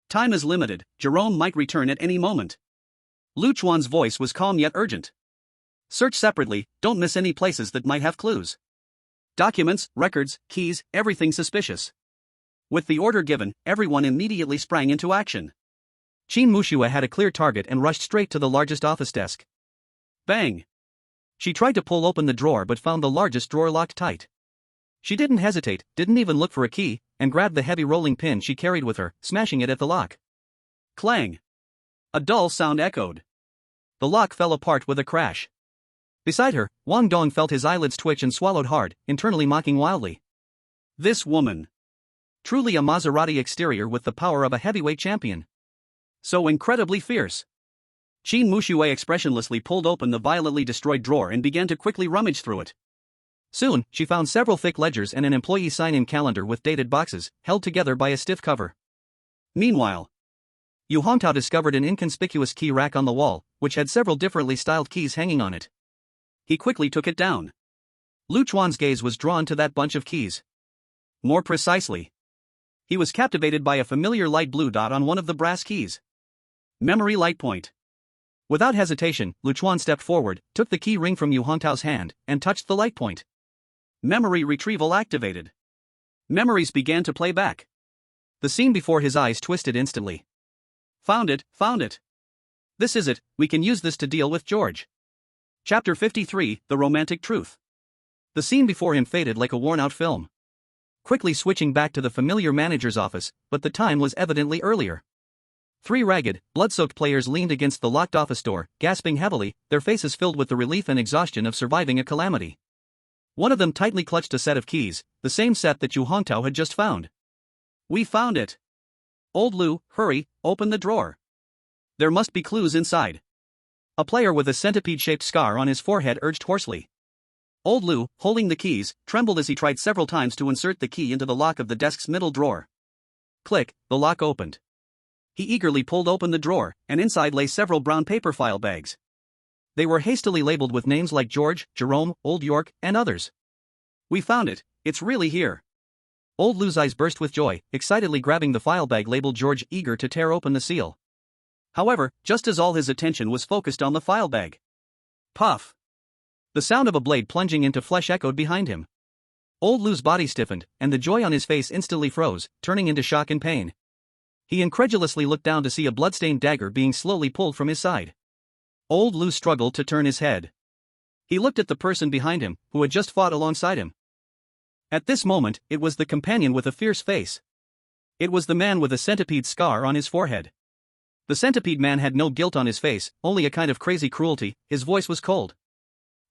"Time is limited, Jerome might return at any moment." Lu Chuan's voice was calm yet urgent. "Search separately, don't miss any places that might have clues. Documents, records, keys, everything suspicious." With the order given, everyone immediately sprang into action. Qin Mushua had a clear target and rushed straight to the largest office desk. Bang! She tried to pull open the drawer but found the largest drawer locked tight. She didn't hesitate, didn't even look for a key, and grabbed the heavy rolling pin she carried with her, smashing it at the lock. Clang! A dull sound echoed. The lock fell apart with a crash. Beside her, Wang Dong felt his eyelids twitch and swallowed hard, internally mocking wildly. This woman. Truly a Maserati exterior with the power of a heavyweight champion. So incredibly fierce. Qin Mushue expressionlessly pulled open the violently destroyed drawer and began to quickly rummage through it. Soon, she found several thick ledgers and an employee sign-in calendar with dated boxes, held together by a stiff cover. Meanwhile, Yu Hongtao discovered an inconspicuous key rack on the wall, which had several differently styled keys hanging on it. He quickly took it down. Lu Chuan's gaze was drawn to that bunch of keys. More precisely, he was captivated by a familiar light blue dot on one of the brass keys. Memory light point. Without hesitation, Lu Chuan stepped forward, took the key ring from Yu Hongtao's hand, and touched the light point. Memory retrieval activated. Memories began to play back. The scene before his eyes twisted instantly. Found it, found it. This is it, we can use this to deal with George. Chapter 53, The Romantic Truth. The scene before him faded like a worn-out film. Quickly switching back to the familiar manager's office, but the time was evidently earlier. 3 ragged, blood-soaked players leaned against the locked office door, gasping heavily, their faces filled with the relief and exhaustion of surviving a calamity. One of them tightly clutched a set of keys, the same set that Yu Hongtao had just found. We found it. Old Lu, hurry, open the drawer. There must be clues inside. A player with a centipede-shaped scar on his forehead urged hoarsely. Old Lu, holding the keys, trembled as he tried several times to insert the key into the lock of the desk's middle drawer. Click, the lock opened. He eagerly pulled open the drawer, and inside lay several brown paper file bags. They were hastily labeled with names like George, Jerome, Old York, and others. We found it, it's really here. Old Lu's eyes burst with joy, excitedly grabbing the file bag labeled George, eager to tear open the seal. However, just as all his attention was focused on the file bag. Puff! The sound of a blade plunging into flesh echoed behind him. Old Lu's body stiffened, and the joy on his face instantly froze, turning into shock and pain. He incredulously looked down to see a bloodstained dagger being slowly pulled from his side. Old Lu struggled to turn his head. He looked at the person behind him, who had just fought alongside him. At this moment, it was the companion with a fierce face. It was the man with a centipede scar on his forehead. The centipede man had no guilt on his face, only a kind of crazy cruelty. His voice was cold.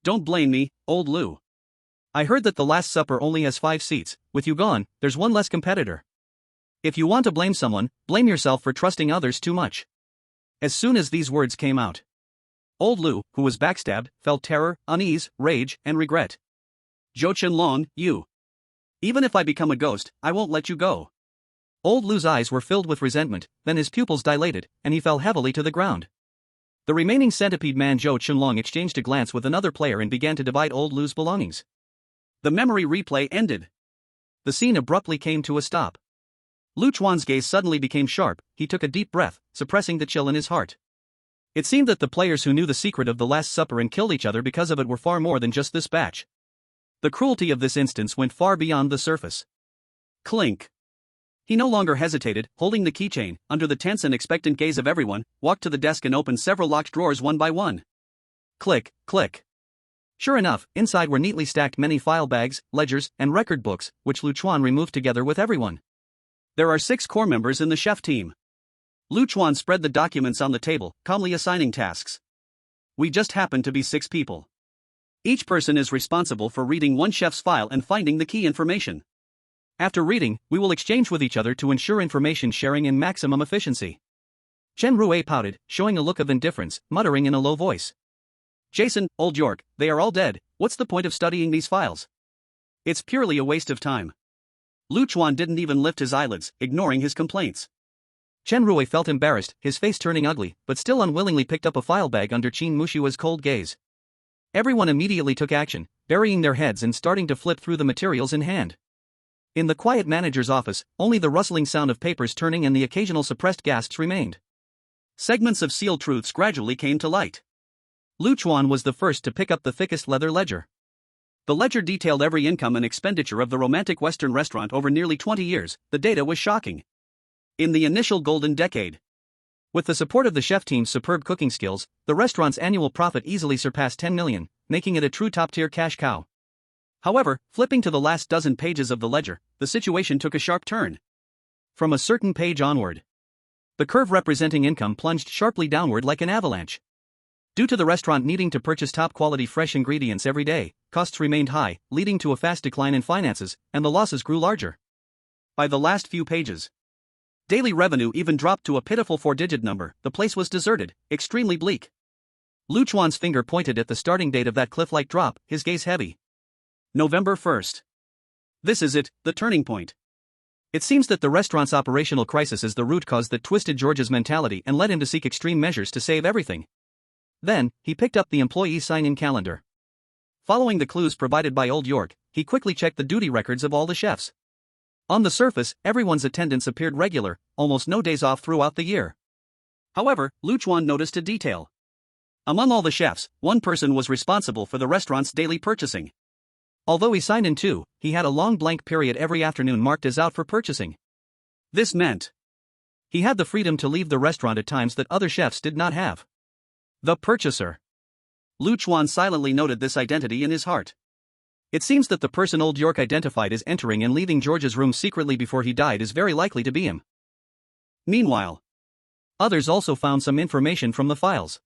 Don't blame me, Old Lu. I heard that the Last Supper only has 5 seats, with you gone, there's one less competitor. If you want to blame someone, blame yourself for trusting others too much. As soon as these words came out, Old Lu, who was backstabbed, felt terror, unease, rage, and regret. Zhou Qianlong, you. Even if I become a ghost, I won't let you go. Old Lu's eyes were filled with resentment, then his pupils dilated, and he fell heavily to the ground. The remaining centipede man Zhou Chunlong exchanged a glance with another player and began to divide Old Lu's belongings. The memory replay ended. The scene abruptly came to a stop. Lu Chuan's gaze suddenly became sharp. He took a deep breath, suppressing the chill in his heart. It seemed that the players who knew the secret of the Last Supper and killed each other because of it were far more than just this batch. The cruelty of this instance went far beyond the surface. Clink. He no longer hesitated, holding the keychain, under the tense and expectant gaze of everyone, walked to the desk and opened several locked drawers one by one. Click, click. Sure enough, inside were neatly stacked many file bags, ledgers, and record books, which Lu Chuan removed together with everyone. There are 6 core members in the chef team. Lu Chuan spread the documents on the table, calmly assigning tasks. We just happen to be 6 people. Each person is responsible for reading one chef's file and finding the key information. After reading, we will exchange with each other to ensure information sharing in maximum efficiency. Chen Rue pouted, showing a look of indifference, muttering in a low voice. Jason, Old York, they are all dead. What's the point of studying these files? It's purely a waste of time. Lu Chuan didn't even lift his eyelids, ignoring his complaints. Chen Rue felt embarrassed, his face turning ugly, but still unwillingly picked up a file bag under Qin Mushua's cold gaze. Everyone immediately took action, burying their heads and starting to flip through the materials in hand. In the quiet manager's office, only the rustling sound of papers turning and the occasional suppressed gasps remained. Segments of sealed truths gradually came to light. Lu Chuan was the first to pick up the thickest leather ledger. The ledger detailed every income and expenditure of the romantic Western restaurant over nearly 20 years. The data was shocking. In the initial golden decade, with the support of the chef team's superb cooking skills, the restaurant's annual profit easily surpassed 10 million, making it a true top-tier cash cow. However, flipping to the last dozen pages of the ledger, the situation took a sharp turn. From a certain page onward, the curve representing income plunged sharply downward like an avalanche. Due to the restaurant needing to purchase top-quality fresh ingredients every day, costs remained high, leading to a fast decline in finances, and the losses grew larger. By the last few pages, daily revenue even dropped to a pitiful 4-digit number. The place was deserted, extremely bleak. Lu Chuan's finger pointed at the starting date of that cliff-like drop, his gaze heavy. November 1st. This is it, the turning point. It seems that the restaurant's operational crisis is the root cause that twisted George's mentality and led him to seek extreme measures to save everything. Then, he picked up the employee sign-in calendar. Following the clues provided by Old York, he quickly checked the duty records of all the chefs. On the surface, everyone's attendance appeared regular, almost no days off throughout the year. However, Lu Chuan noticed a detail. Among all the chefs, one person was responsible for the restaurant's daily purchasing. Although he signed in too, he had a long blank period every afternoon marked as out for purchasing. This meant he had the freedom to leave the restaurant at times that other chefs did not have. The purchaser. Lu Chuan silently noted this identity in his heart. It seems that the person Old York identified as entering and leaving George's room secretly before he died is very likely to be him. Meanwhile, others also found some information from the files.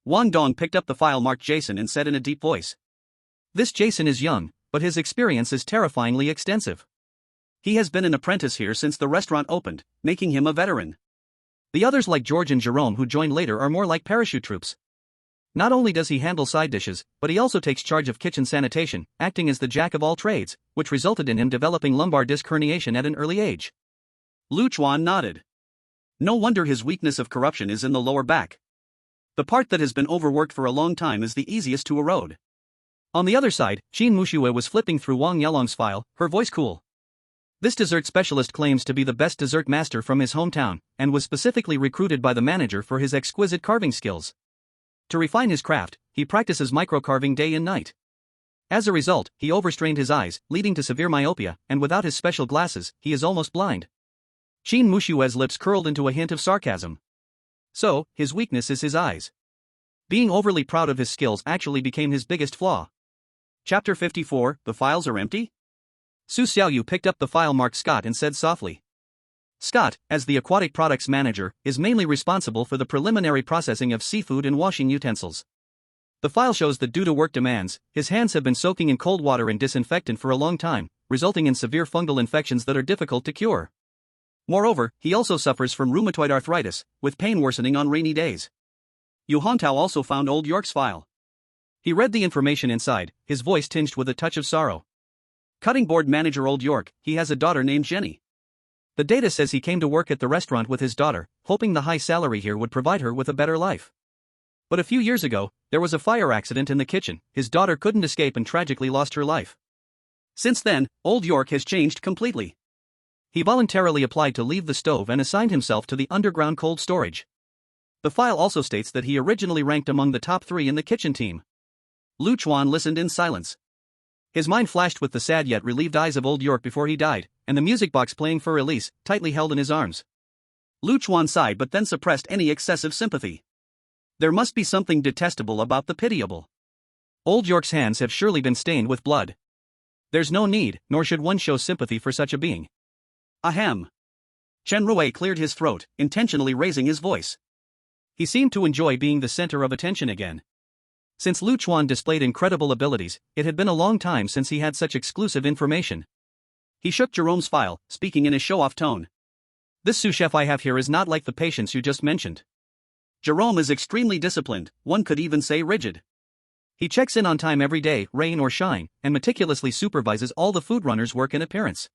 Wang Dong picked up the file marked Jason and said in a deep voice. This Jason is young, but his experience is terrifyingly extensive. He has been an apprentice here since the restaurant opened, making him a veteran. The others like George and Jerome who joined later are more like parachute troops. Not only does he handle side dishes, but he also takes charge of kitchen sanitation, acting as the jack of all trades, which resulted in him developing lumbar disc herniation at an early age. Lu Chuan nodded. No wonder his weakness of corruption is in the lower back. The part that has been overworked for a long time is the easiest to erode. On the other side, Qin Mushue was flipping through Wang Yelong's file, her voice cool. This dessert specialist claims to be the best dessert master from his hometown, and was specifically recruited by the manager for his exquisite carving skills. To refine his craft, he practices microcarving day and night. As a result, he overstrained his eyes, leading to severe myopia, and without his special glasses, he is almost blind. Qin Mushue's lips curled into a hint of sarcasm. So, his weakness is his eyes. Being overly proud of his skills actually became his biggest flaw. Chapter 54, The files are empty? Su Xiaoyu picked up the file marked Scott and said softly. Scott, as the aquatic products manager, is mainly responsible for the preliminary processing of seafood and washing utensils. The file shows that due to work demands, his hands have been soaking in cold water and disinfectant for a long time, resulting in severe fungal infections that are difficult to cure. Moreover, he also suffers from rheumatoid arthritis, with pain worsening on rainy days. Yu Hongtao also found Old York's file. He read the information inside, his voice tinged with a touch of sorrow. Cutting board manager Old York, he has a daughter named Jenny. The data says he came to work at the restaurant with his daughter, hoping the high salary here would provide her with a better life. But a few years ago, there was a fire accident in the kitchen, his daughter couldn't escape and tragically lost her life. Since then, Old York has changed completely. He voluntarily applied to leave the stove and assigned himself to the underground cold storage. The file also states that he originally ranked among the top 3 in the kitchen team. Chuan listened in silence. His mind flashed with the sad yet relieved eyes of Old York before he died, and the music box playing for release, tightly held in his arms. Chuan sighed but then suppressed any excessive sympathy. There must be something detestable about the pitiable. Old York's hands have surely been stained with blood. There's no need, nor should one show sympathy for such a being. Ahem. Chen Rui cleared his throat, intentionally raising his voice. He seemed to enjoy being the center of attention again. Since Chuan displayed incredible abilities, it had been a long time since he had such exclusive information. He shook Jerome's file, speaking in a show-off tone. This sous chef I have here is not like the patients you just mentioned. Jerome is extremely disciplined, one could even say rigid. He checks in on time every day, rain or shine, and meticulously supervises all the food runners' work and appearance.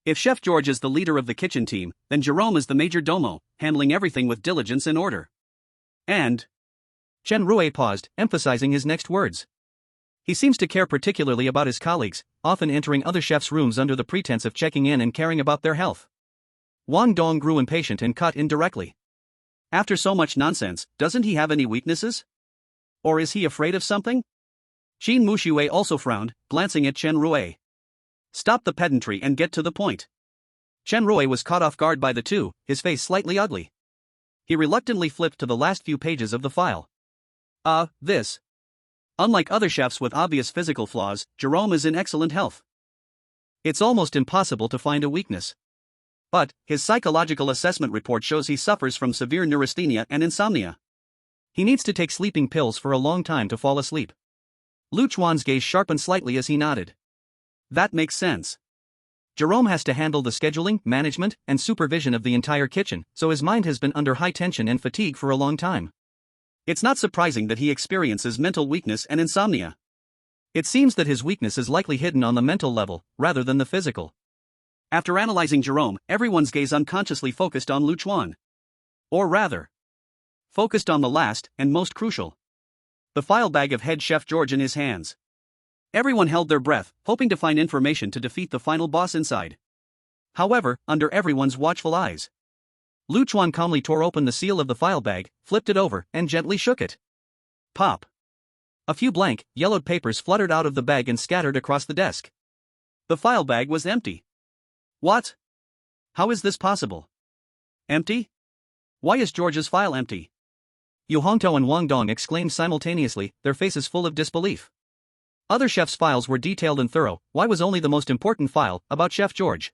If Chef George is the leader of the kitchen team, then Jerome is the major domo, handling everything with diligence and order. And... Chen Rui paused, emphasizing his next words. He seems to care particularly about his colleagues, often entering other chefs' rooms under the pretense of checking in and caring about their health. Wang Dong grew impatient and cut in directly. After so much nonsense, doesn't he have any weaknesses? Or is he afraid of something? Qin Muxue also frowned, glancing at Chen Rui. Stop the pedantry and get to the point. Chen Rui was caught off guard by the two, his face slightly ugly. He reluctantly flipped to the last few pages of the file. This. Unlike other chefs with obvious physical flaws, Jerome is in excellent health. It's almost impossible to find a weakness. But, his psychological assessment report shows he suffers from severe neurasthenia and insomnia. He needs to take sleeping pills for a long time to fall asleep. Chuan's gaze sharpened slightly as he nodded. That makes sense. Jerome has to handle the scheduling, management, and supervision of the entire kitchen, so his mind has been under high tension and fatigue for a long time. It's not surprising that he experiences mental weakness and insomnia. It seems that his weakness is likely hidden on the mental level, rather than the physical. After analyzing Jerome, everyone's gaze unconsciously focused on Chuan. Or rather, focused on the last, and most crucial. The file bag of head chef George in his hands. Everyone held their breath, hoping to find information to defeat the final boss inside. However, under everyone's watchful eyes, Chuan calmly tore open the seal of the file bag, flipped it over, and gently shook it. Pop. A few blank, yellowed papers fluttered out of the bag and scattered across the desk. The file bag was empty. What? How is this possible? Empty? Why is George's file empty? Yu Hongtao and Wang Dong exclaimed simultaneously, their faces full of disbelief. Other chefs' files were detailed and thorough, why was only the most important file, about Chef George,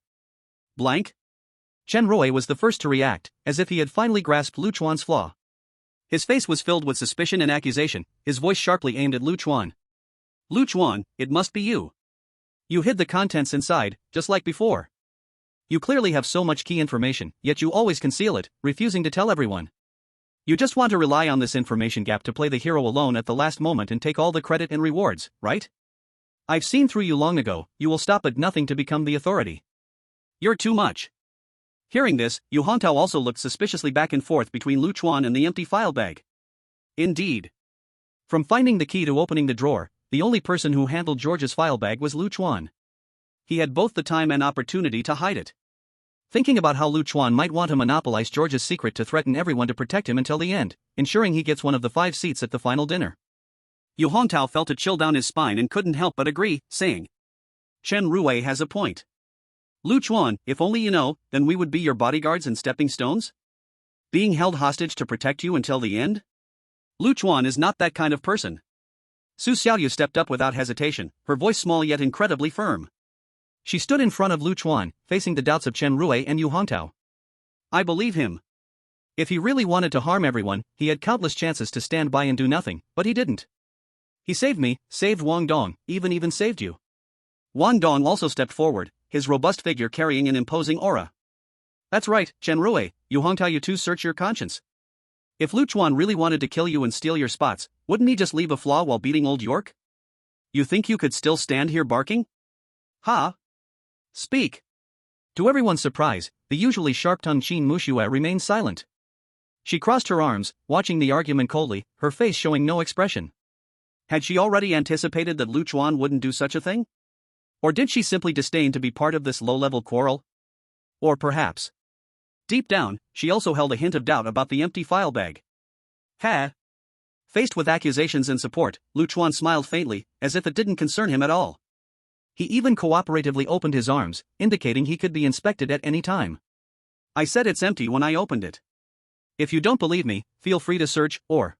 blank? Chen Rui was the first to react, as if he had finally grasped Chuan's flaw. His face was filled with suspicion and accusation, his voice sharply aimed at Chuan. Chuan, it must be you. You hid the contents inside, just like before. You clearly have so much key information, yet you always conceal it, refusing to tell everyone. You just want to rely on this information gap to play the hero alone at the last moment and take all the credit and rewards, right? I've seen through you long ago, you will stop at nothing to become the authority. You're too much. Hearing this, Yu Hongtao also looked suspiciously back and forth between Chuan and the empty file bag. Indeed. From finding the key to opening the drawer, the only person who handled George's file bag was Chuan. He had both the time and opportunity to hide it. Thinking about how Chuan might want to monopolize George's secret to threaten everyone to protect him until the end, ensuring he gets one of the 5 seats at the final dinner. Yu Hongtao felt a chill down his spine and couldn't help but agree, saying, Chen Rui has a point. Chuan, if only you know, then we would be your bodyguards and stepping stones? Being held hostage to protect you until the end? Chuan is not that kind of person. Su Xiaoyu stepped up without hesitation, her voice small yet incredibly firm. She stood in front of Chuan, facing the doubts of Chen Rui and Yu Hongtao. I believe him. If he really wanted to harm everyone, he had countless chances to stand by and do nothing, but he didn't. He saved me, saved Wang Dong, even saved you. Wang Dong also stepped forward, his robust figure carrying an imposing aura. That's right, Chen Rui, Yu Hongtao, you two search your conscience. If Chuan really wanted to kill you and steal your spots, wouldn't he just leave a flaw while beating Old York? You think you could still stand here barking? Ha! Speak. To everyone's surprise, the usually sharp-tongued Qin Muxue remained silent. She crossed her arms, watching the argument coldly, her face showing no expression. Had she already anticipated that Chuan wouldn't do such a thing? Or did she simply disdain to be part of this low-level quarrel? Or perhaps, deep down, she also held a hint of doubt about the empty file bag. Ha! Faced with accusations and support, Chuan smiled faintly, as if it didn't concern him at all. He even cooperatively opened his arms, indicating he could be inspected at any time. I said it's empty when I opened it. If you don't believe me, feel free to search, or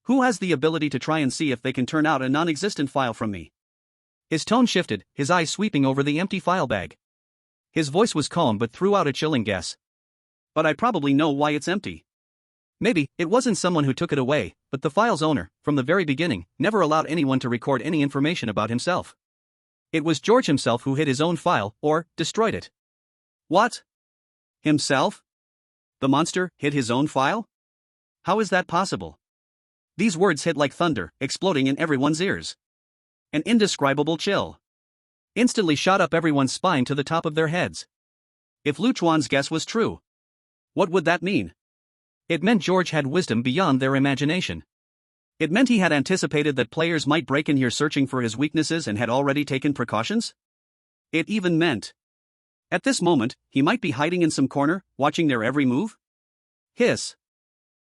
who has the ability to try and see if they can turn out a non-existent file from me? His tone shifted, his eyes sweeping over the empty file bag. His voice was calm but threw out a chilling guess. But I probably know why it's empty. Maybe it wasn't someone who took it away, but the file's owner, from the very beginning, never allowed anyone to record any information about himself. It was George himself who hid his own file, or destroyed it. What? Himself? The monster hid his own file? How is that possible? These words hit like thunder, exploding in everyone's ears. An indescribable chill instantly shot up everyone's spine to the top of their heads. If Chuan's guess was true, what would that mean? It meant George had wisdom beyond their imagination. It meant he had anticipated that players might break in here searching for his weaknesses and had already taken precautions. It even meant, at this moment, he might be hiding in some corner, watching their every move. Hiss.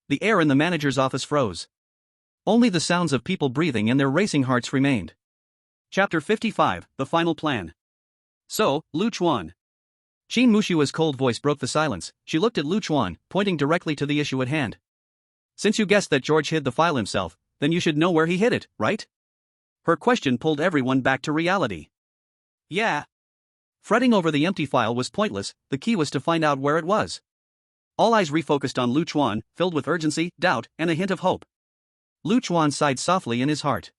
The air in the manager's office froze. Only the sounds of people breathing and their racing hearts remained. Chapter 55, The Final Plan. So, Chuan. Qin Mushua's cold voice broke the silence. She looked at Chuan, pointing directly to the issue at hand. Since you guessed that George hid the file himself, then you should know where he hid it, right? Her question pulled everyone back to reality. Yeah. Fretting over the empty file was pointless, the key was to find out where it was. All eyes refocused on Chuan, filled with urgency, doubt, and a hint of hope. Chuan sighed softly in his heart.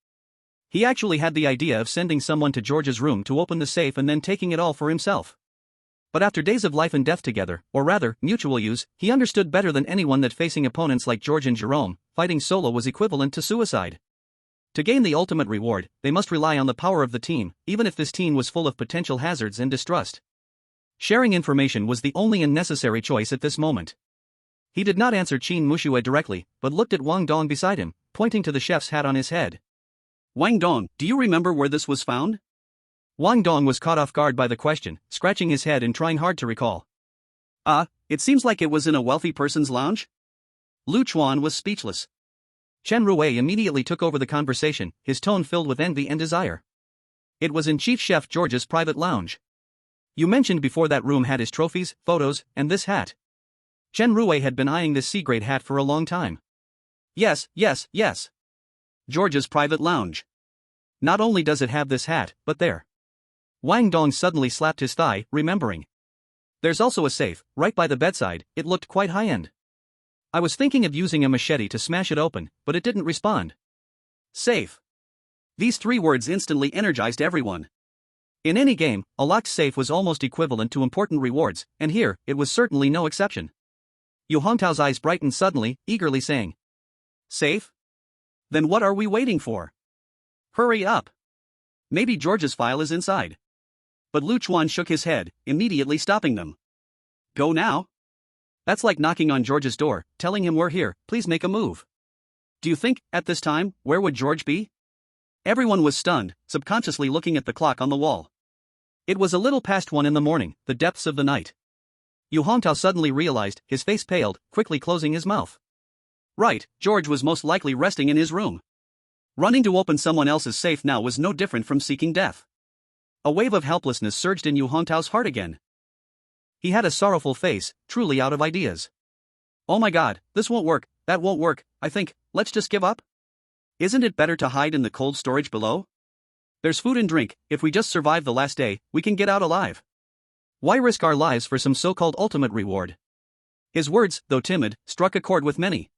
He actually had the idea of sending someone to George's room to open the safe and then taking it all for himself. But after days of life and death together, or rather, mutual use, he understood better than anyone that facing opponents like George and Jerome, fighting solo was equivalent to suicide. To gain the ultimate reward, they must rely on the power of the team, even if this team was full of potential hazards and distrust. Sharing information was the only and necessary choice at this moment. He did not answer Qin Muxue directly, but looked at Wang Dong beside him, pointing to the chef's hat on his head. Wang Dong, do you remember where this was found? Wang Dong was caught off guard by the question, scratching his head and trying hard to recall. It seems like it was in a wealthy person's lounge? Chuan was speechless. Chen Rui immediately took over the conversation, his tone filled with envy and desire. It was in Chief Chef George's private lounge. You mentioned before that room had his trophies, photos, and this hat. Chen Rui had been eyeing this C-grade hat for a long time. Yes. George's private lounge. Not only does it have this hat, but there. Wang Dong suddenly slapped his thigh, remembering. There's also a safe, right by the bedside. It looked quite high-end. I was thinking of using a machete to smash it open, but it didn't respond. Safe. These three words instantly energized everyone. In any game, a locked safe was almost equivalent to important rewards, and here, it was certainly no exception. Yu Hongtao's eyes brightened suddenly, eagerly saying. Safe? Then what are we waiting for? Hurry up. Maybe George's file is inside. But Chuan shook his head, immediately stopping them. Go now? That's like knocking on George's door, telling him we're here, please make a move. Do you think, at this time, where would George be? Everyone was stunned, subconsciously looking at the clock on the wall. It was a little past 1 a.m, the depths of the night. Yu Hongtao suddenly realized, his face paled, quickly closing his mouth. Right, George was most likely resting in his room. Running to open someone else's safe now was no different from seeking death. A wave of helplessness surged in Yu Hongtao's heart again. He had a sorrowful face, truly out of ideas. Oh my god, this won't work, that won't work, I think, let's just give up? Isn't it better to hide in the cold storage below? There's food and drink, if we just survive the last day, we can get out alive. Why risk our lives for some so-called ultimate reward? His words, though timid, struck a chord with many.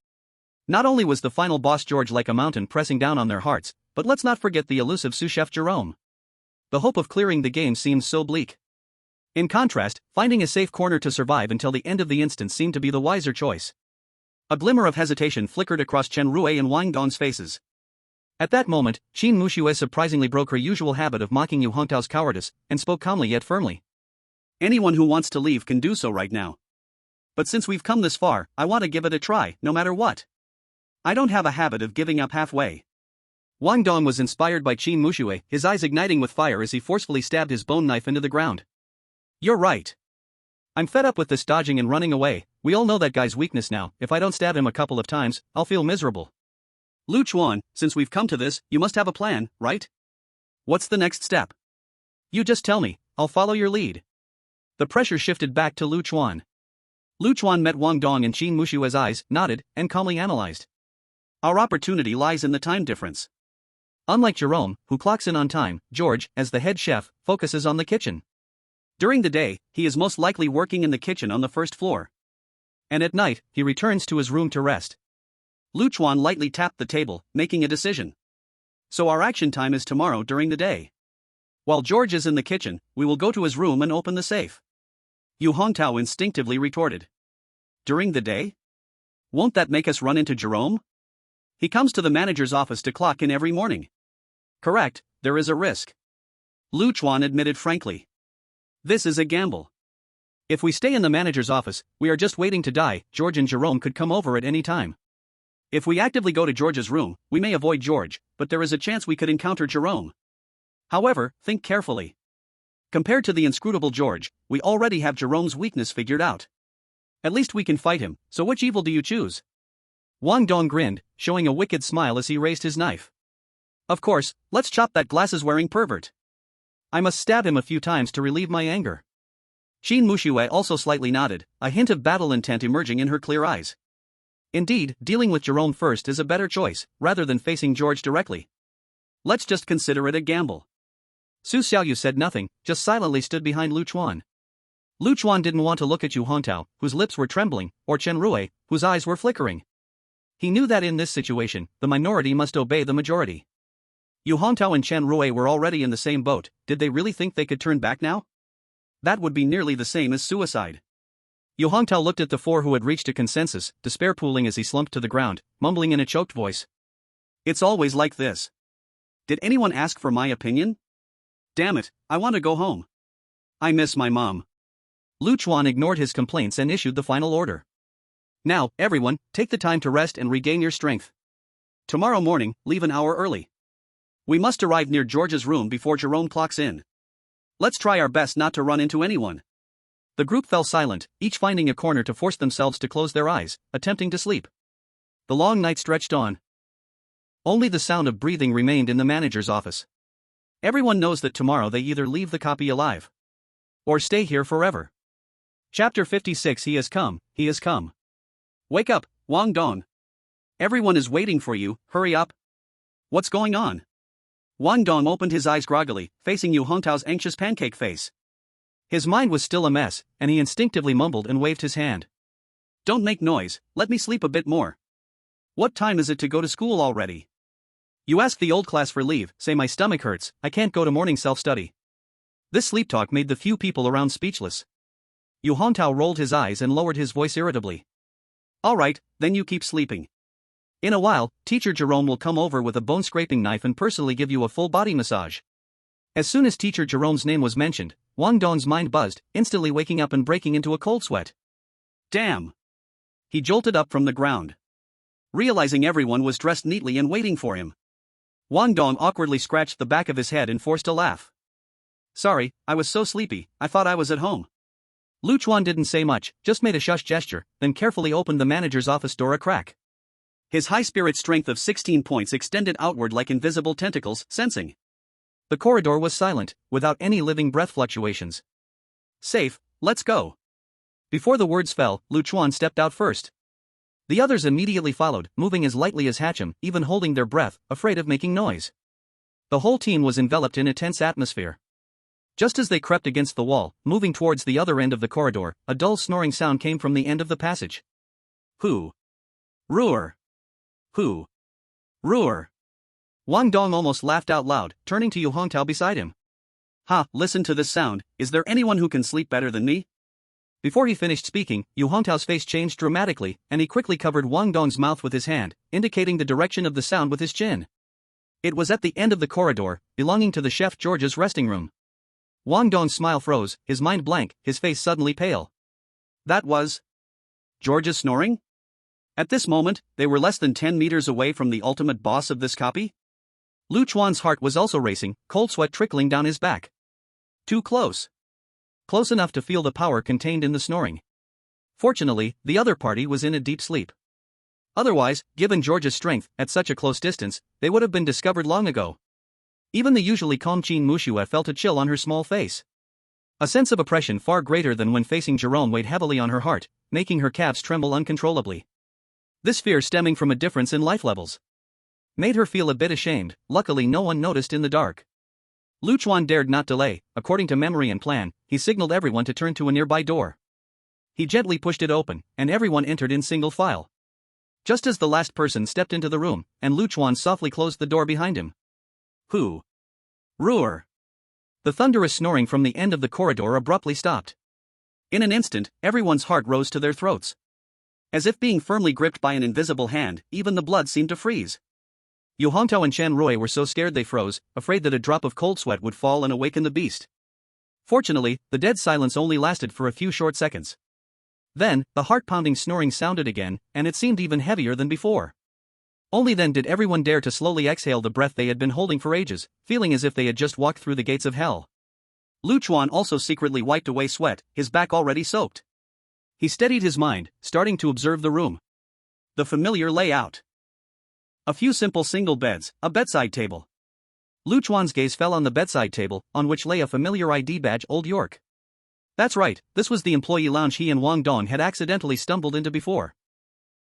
Not only was the final boss George like a mountain pressing down on their hearts, but let's not forget the elusive sous-chef Jerome. The hope of clearing the game seemed so bleak. In contrast, finding a safe corner to survive until the end of the instance seemed to be the wiser choice. A glimmer of hesitation flickered across Chen Rui and Wang Dong's faces. At that moment, Qin Muxue surprisingly broke her usual habit of mocking Yu Hongtao's cowardice, and spoke calmly yet firmly. Anyone who wants to leave can do so right now. But since we've come this far, I want to give it a try, no matter what. I don't have a habit of giving up halfway. Wang Dong was inspired by Qin Muxue, his eyes igniting with fire as he forcefully stabbed his bone knife into the ground. You're right. I'm fed up with this dodging and running away. We all know that guy's weakness now. If I don't stab him a couple of times, I'll feel miserable. Lu Chuan, since we've come to this, you must have a plan, right? What's the next step? You just tell me, I'll follow your lead. The pressure shifted back to Lu Chuan. Lu Chuan met Wang Dong in Qin Mushue's eyes, nodded, and calmly analyzed. Our opportunity lies in the time difference. Unlike Jerome, who clocks in on time, George, as the head chef, focuses on the kitchen. During the day, he is most likely working in the kitchen on the first floor. And at night, he returns to his room to rest. Lu Chuan lightly tapped the table, making a decision. So our action time is tomorrow during the day. While George is in the kitchen, we will go to his room and open the safe. Yu Hongtao instinctively retorted. During the day? Won't that make us run into Jerome? He comes to the manager's office to clock in every morning. Correct, there is a risk. Lu Chuan admitted frankly. This is a gamble. If we stay in the manager's office, we are just waiting to die. George and Jerome could come over at any time. If we actively go to George's room, we may avoid George, but there is a chance we could encounter Jerome. However, think carefully. Compared to the inscrutable George, we already have Jerome's weakness figured out. At least we can fight him, so which evil do you choose? Wang Dong grinned, showing a wicked smile as he raised his knife. Of course, let's chop that glasses-wearing pervert. I must stab him a few times to relieve my anger. Qin Muxue also slightly nodded, a hint of battle intent emerging in her clear eyes. Indeed, dealing with Jerome first is a better choice, rather than facing George directly. Let's just consider it a gamble. Su Xiaoyu said nothing, just silently stood behind Lu Chuan. Lu Chuan didn't want to look at Yu Hongtao, whose lips were trembling, or Chen Rue, whose eyes were flickering. He knew that in this situation, the minority must obey the majority. Yu Hongtao and Chen Rue were already in the same boat. Did they really think they could turn back now? That would be nearly the same as suicide. Yu Hongtao looked at the four who had reached a consensus, despair pooling as he slumped to the ground, mumbling in a choked voice. It's always like this. Did anyone ask for my opinion? Damn it, I want to go home. I miss my mom. Lu Chuan ignored his complaints and issued the final order. Now, everyone, take the time to rest and regain your strength. Tomorrow morning, leave an hour early. We must arrive near George's room before Jerome clocks in. Let's try our best not to run into anyone. The group fell silent, each finding a corner to force themselves to close their eyes, attempting to sleep. The long night stretched on. Only the sound of breathing remained in the manager's office. Everyone knows that tomorrow they either leave the copy alive or stay here forever. Chapter 56. He has come, he has come. Wake up, Wang Dong. Everyone is waiting for you, hurry up. What's going on? Wang Dong opened his eyes groggily, facing Yu Hongtao's anxious pancake face. His mind was still a mess, and he instinctively mumbled and waved his hand. Don't make noise, let me sleep a bit more. What time is it to go to school already? You ask the old class for leave, say my stomach hurts, I can't go to morning self-study. This sleep talk made the few people around speechless. Yu Hongtao rolled his eyes and lowered his voice irritably. All right, then you keep sleeping. In a while, Teacher Jerome will come over with a bone-scraping knife and personally give you a full body massage. As soon as Teacher Jerome's name was mentioned, Wang Dong's mind buzzed, instantly waking up and breaking into a cold sweat. Damn! He jolted up from the ground. Realizing everyone was dressed neatly and waiting for him, Wang Dong awkwardly scratched the back of his head and forced a laugh. Sorry, I was so sleepy, I thought I was at home. Lu Chuan didn't say much, just made a shush gesture, then carefully opened the manager's office door a crack. His high spirit strength of 16 points extended outward like invisible tentacles, sensing. The corridor was silent, without any living breath fluctuations. Safe, let's go. Before the words fell, Lu Chuan stepped out first. The others immediately followed, moving as lightly as Hatcham, even holding their breath, afraid of making noise. The whole team was enveloped in a tense atmosphere. Just as they crept against the wall, moving towards the other end of the corridor, a dull snoring sound came from the end of the passage. Who? Roar. Who? Roar. Wang Dong almost laughed out loud, turning to Yu Hongtao beside him. Ha, listen to this sound, is there anyone who can sleep better than me? Before he finished speaking, Yu Hongtao's face changed dramatically, and he quickly covered Wang Dong's mouth with his hand, indicating the direction of the sound with his chin. It was at the end of the corridor, belonging to the chef George's resting room. Wang Dong's smile froze, his mind blank, his face suddenly pale. That was George's snoring? At this moment, they were less than 10 meters away from the ultimate boss of this copy? Lu Chuan's heart was also racing, cold sweat trickling down his back. Too close. Close enough to feel the power contained in the snoring. Fortunately, the other party was in a deep sleep. Otherwise, given George's strength, at such a close distance, they would have been discovered long ago. Even the usually calm Qin Muxue felt a chill on her small face. A sense of oppression far greater than when facing Jerome weighed heavily on her heart, making her calves tremble uncontrollably. This fear stemming from a difference in life levels made her feel a bit ashamed. Luckily no one noticed in the dark. Lu Chuan dared not delay. According to memory and plan, he signaled everyone to turn to a nearby door. He gently pushed it open, and everyone entered in single file. Just as the last person stepped into the room, and Lu Chuan softly closed the door behind him. Who? Roar! The thunderous snoring from the end of the corridor abruptly stopped. In an instant, everyone's heart rose to their throats. As if being firmly gripped by an invisible hand, even the blood seemed to freeze. Yu Hongtao and Shan Rui were so scared they froze, afraid that a drop of cold sweat would fall and awaken the beast. Fortunately, the dead silence only lasted for a few short seconds. Then, the heart-pounding snoring sounded again, and it seemed even heavier than before. Only then did everyone dare to slowly exhale the breath they had been holding for ages, feeling as if they had just walked through the gates of hell. Lu Chuan also secretly wiped away sweat, his back already soaked. He steadied his mind, starting to observe the room. The familiar layout. A few simple single beds, a bedside table. Lu Chuan's gaze fell on the bedside table, on which lay a familiar ID badge, Old York. That's right, this was the employee lounge he and Wang Dong had accidentally stumbled into before.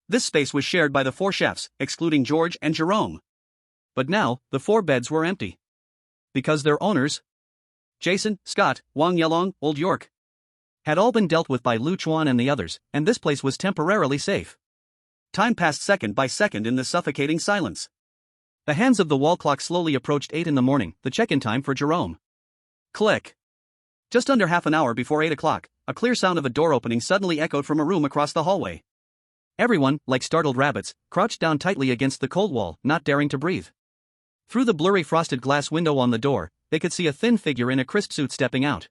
This space was shared by the 4 chefs, excluding George and Jerome. But now, the 4 beds were empty. Because their owners, Jason, Scott, Wang Yelong, Old York, had all been dealt with by Lu Chuan and the others, and this place was temporarily safe. Time passed second by second in the suffocating silence. The hands of the wall clock slowly approached 8 in the morning, the check-in time for Jerome. Click. Just under half an hour before 8 o'clock, a clear sound of a door opening suddenly echoed from a room across the hallway. Everyone, like startled rabbits, crouched down tightly against the cold wall, not daring to breathe. Through the blurry frosted glass window on the door, they could see a thin figure in a crisp suit stepping out.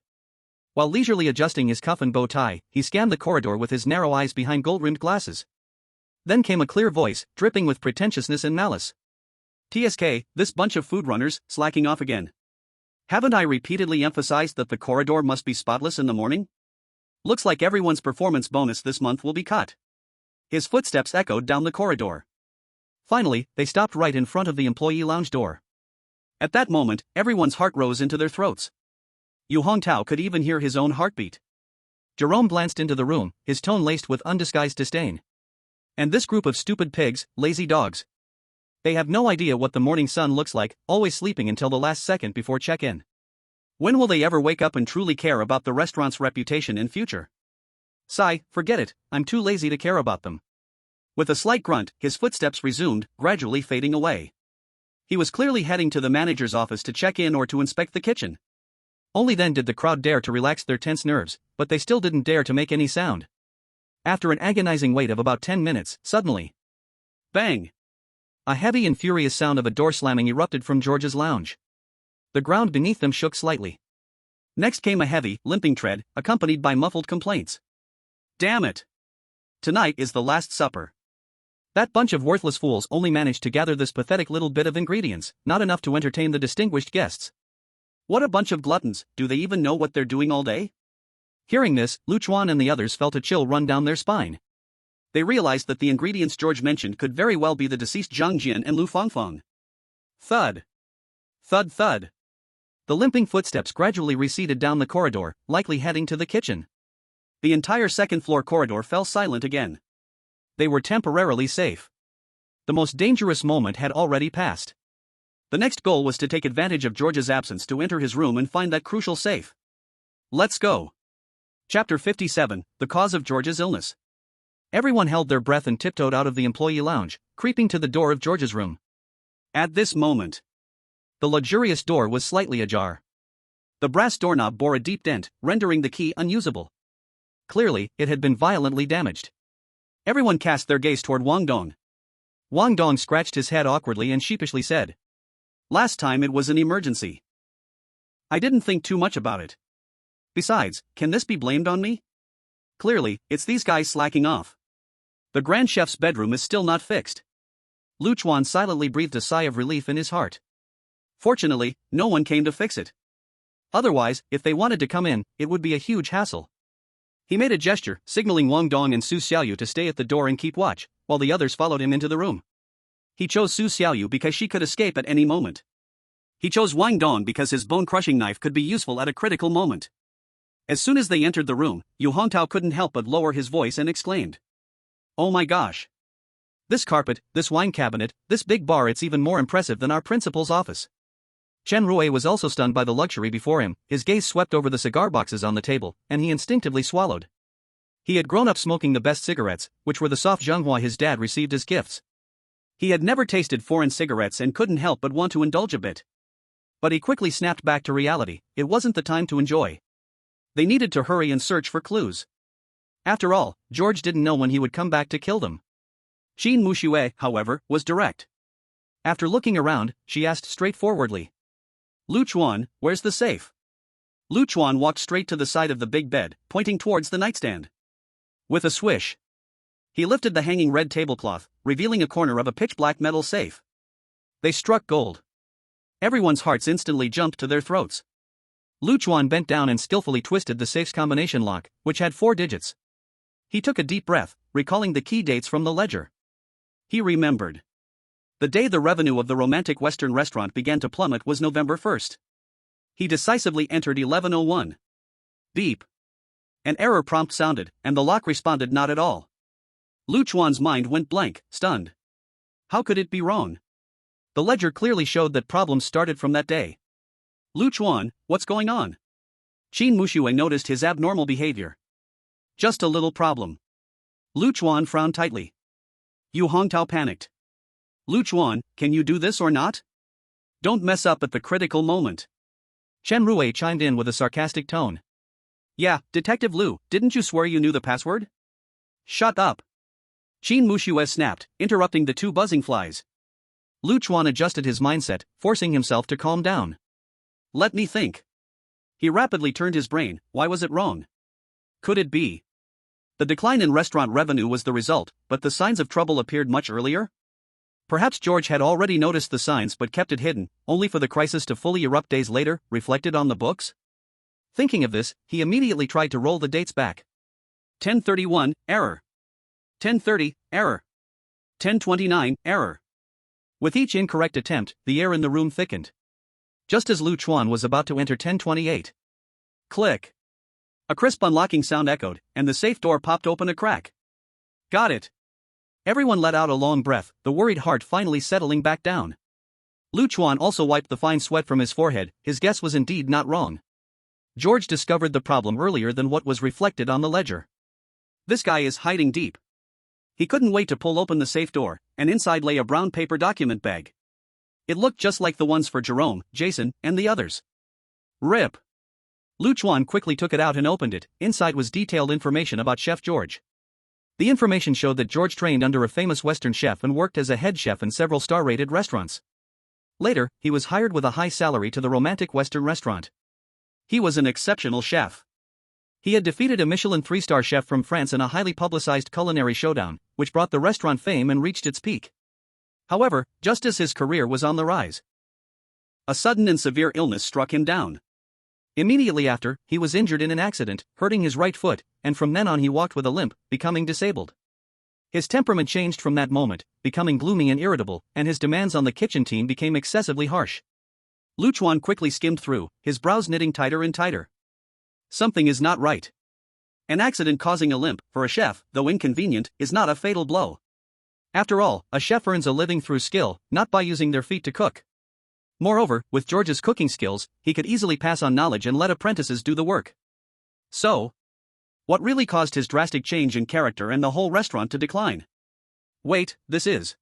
While leisurely adjusting his cuff and bow tie, he scanned the corridor with his narrow eyes behind gold-rimmed glasses. Then came a clear voice, dripping with pretentiousness and malice. TSK, this bunch of food runners, slacking off again. Haven't I repeatedly emphasized that the corridor must be spotless in the morning? Looks like everyone's performance bonus this month will be cut. His footsteps echoed down the corridor. Finally, they stopped right in front of the employee lounge door. At that moment, everyone's heart rose into their throats. Yu Hongtao could even hear his own heartbeat. Jerome glanced into the room, his tone laced with undisguised disdain. And this group of stupid pigs, lazy dogs. They have no idea what the morning sun looks like, always sleeping until the last second before check-in. When will they ever wake up and truly care about the restaurant's reputation in future? Sigh, forget it, I'm too lazy to care about them. With a slight grunt, his footsteps resumed, gradually fading away. He was clearly heading to the manager's office to check in or to inspect the kitchen. Only then did the crowd dare to relax their tense nerves, but they still didn't dare to make any sound. After an agonizing wait of about 10 minutes, suddenly, bang! A heavy and furious sound of a door slamming erupted from George's lounge. The ground beneath them shook slightly. Next came a heavy, limping tread, accompanied by muffled complaints. Damn it! Tonight is the last supper. That bunch of worthless fools only managed to gather this pathetic little bit of ingredients, not enough to entertain the distinguished guests. What a bunch of gluttons, do they even know what they're doing all day? Hearing this, Lu Chuan and the others felt a chill run down their spine. They realized that the ingredients George mentioned could very well be the deceased Zhang Jian and Lu Fangfeng. Thud. Thud thud. The limping footsteps gradually receded down the corridor, likely heading to the kitchen. The entire second-floor corridor fell silent again. They were temporarily safe. The most dangerous moment had already passed. The next goal was to take advantage of George's absence to enter his room and find that crucial safe. Let's go. Chapter 57, The Cause of George's Illness. Everyone held their breath and tiptoed out of the employee lounge, creeping to the door of George's room. At this moment, the luxurious door was slightly ajar. The brass doorknob bore a deep dent, rendering the key unusable. Clearly, it had been violently damaged. Everyone cast their gaze toward Wang Dong. Wang Dong scratched his head awkwardly and sheepishly said, "Last time it was an emergency. I didn't think too much about it. Besides, can this be blamed on me? Clearly, it's these guys slacking off. The Grand Chef's bedroom is still not fixed. Chuan silently breathed a sigh of relief in his heart. Fortunately, no one came to fix it. Otherwise, if they wanted to come in, it would be a huge hassle. He made a gesture, signaling Wang Dong and Su Xiaoyu to stay at the door and keep watch, while the others followed him into the room. He chose Su Xiaoyu because she could escape at any moment. He chose Wang Dong because his bone-crushing knife could be useful at a critical moment. As soon as they entered the room, Yu Hongtao couldn't help but lower his voice and exclaimed, "Oh my gosh! This carpet, this wine cabinet, this big bar, it's even more impressive than our principal's office." Chen Rui was also stunned by the luxury before him. His gaze swept over the cigar boxes on the table, and he instinctively swallowed. He had grown up smoking the best cigarettes, which were the soft Zhenghua his dad received as gifts. He had never tasted foreign cigarettes and couldn't help but want to indulge a bit. But he quickly snapped back to reality. It wasn't the time to enjoy. They needed to hurry and search for clues. After all, George didn't know when he would come back to kill them. Qin Muxue, however, was direct. After looking around, she asked straightforwardly, "Chuan, where's the safe?" Chuan walked straight to the side of the big bed, pointing towards the nightstand. With a swish, he lifted the hanging red tablecloth, revealing a corner of a pitch-black metal safe. They struck gold. Everyone's hearts instantly jumped to their throats. Chuan bent down and skillfully twisted the safe's combination lock, which had 4 digits. He took a deep breath, recalling the key dates from the ledger. He remembered. The day the revenue of the romantic Western restaurant began to plummet was November 1st. He decisively entered 1101. Beep. An error prompt sounded, and the lock responded not at all. Chuan's mind went blank, stunned. How could it be wrong? The ledger clearly showed that problems started from that day. Chuan, what's going on? Qin Muxue noticed his abnormal behavior. Just a little problem. Chuan frowned tightly. Yu Hongtao panicked. Chuan, can you do this or not? Don't mess up at the critical moment. Chen Rui chimed in with a sarcastic tone. Yeah, Detective Lu, didn't you swear you knew the password? Shut up. Qin Muxue snapped, interrupting the 2 buzzing flies. Chuan adjusted his mindset, forcing himself to calm down. Let me think. He rapidly turned his brain. Why was it wrong? Could it be? The decline in restaurant revenue was the result, but the signs of trouble appeared much earlier? Perhaps George had already noticed the signs but kept it hidden, only for the crisis to fully erupt days later, reflected on the books? Thinking of this, he immediately tried to roll the dates back. 1031, error. 1030, error. 1029, error. With each incorrect attempt, the air in the room thickened. Just as Chuan was about to enter 1028. Click. A crisp unlocking sound echoed, and the safe door popped open a crack. Got it. Everyone let out a long breath, the worried heart finally settling back down. Chuan also wiped the fine sweat from his forehead. His guess was indeed not wrong. George discovered the problem earlier than what was reflected on the ledger. This guy is hiding deep. He couldn't wait to pull open the safe door, and inside lay a brown paper document bag. It looked just like the ones for Jerome, Jason, and the others. Rip. Chuan quickly took it out and opened it. Inside was detailed information about Chef George. The information showed that George trained under a famous Western chef and worked as a head chef in several star-rated restaurants. Later, he was hired with a high salary to the romantic Western restaurant. He was an exceptional chef. He had defeated a Michelin 3-star chef from France in a highly publicized culinary showdown, which brought the restaurant fame and reached its peak. However, just as his career was on the rise, a sudden and severe illness struck him down. Immediately after, he was injured in an accident, hurting his right foot, and from then on he walked with a limp, becoming disabled. His temperament changed from that moment, becoming gloomy and irritable, and his demands on the kitchen team became excessively harsh. Chuan quickly skimmed through, his brows knitting tighter and tighter. Something is not right. An accident causing a limp, for a chef, though inconvenient, is not a fatal blow. After all, a chef earns a living through skill, not by using their feet to cook. Moreover, with George's cooking skills, he could easily pass on knowledge and let apprentices do the work. So, what really caused his drastic change in character and the whole restaurant to decline? Wait, this is...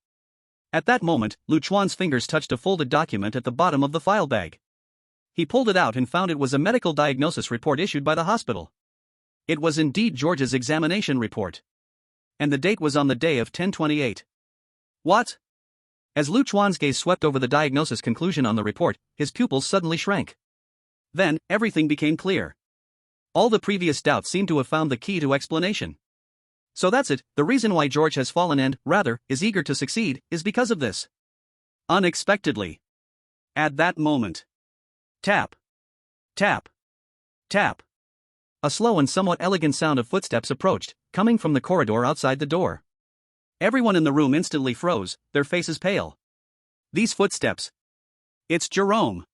At that moment, Chuan's fingers touched a folded document at the bottom of the file bag. He pulled it out and found it was a medical diagnosis report issued by the hospital. It was indeed George's examination report. And the date was on the day of 1028. What? As Chuan's gaze swept over the diagnosis conclusion on the report, his pupils suddenly shrank. Then, everything became clear. All the previous doubts seemed to have found the key to explanation. So that's it, the reason why George has fallen and, rather, is eager to succeed, is because of this. Unexpectedly. At that moment. Tap. Tap. Tap. A slow and somewhat elegant sound of footsteps approached, coming from the corridor outside the door. Everyone in the room instantly froze, their faces pale. These footsteps. It's Jerome.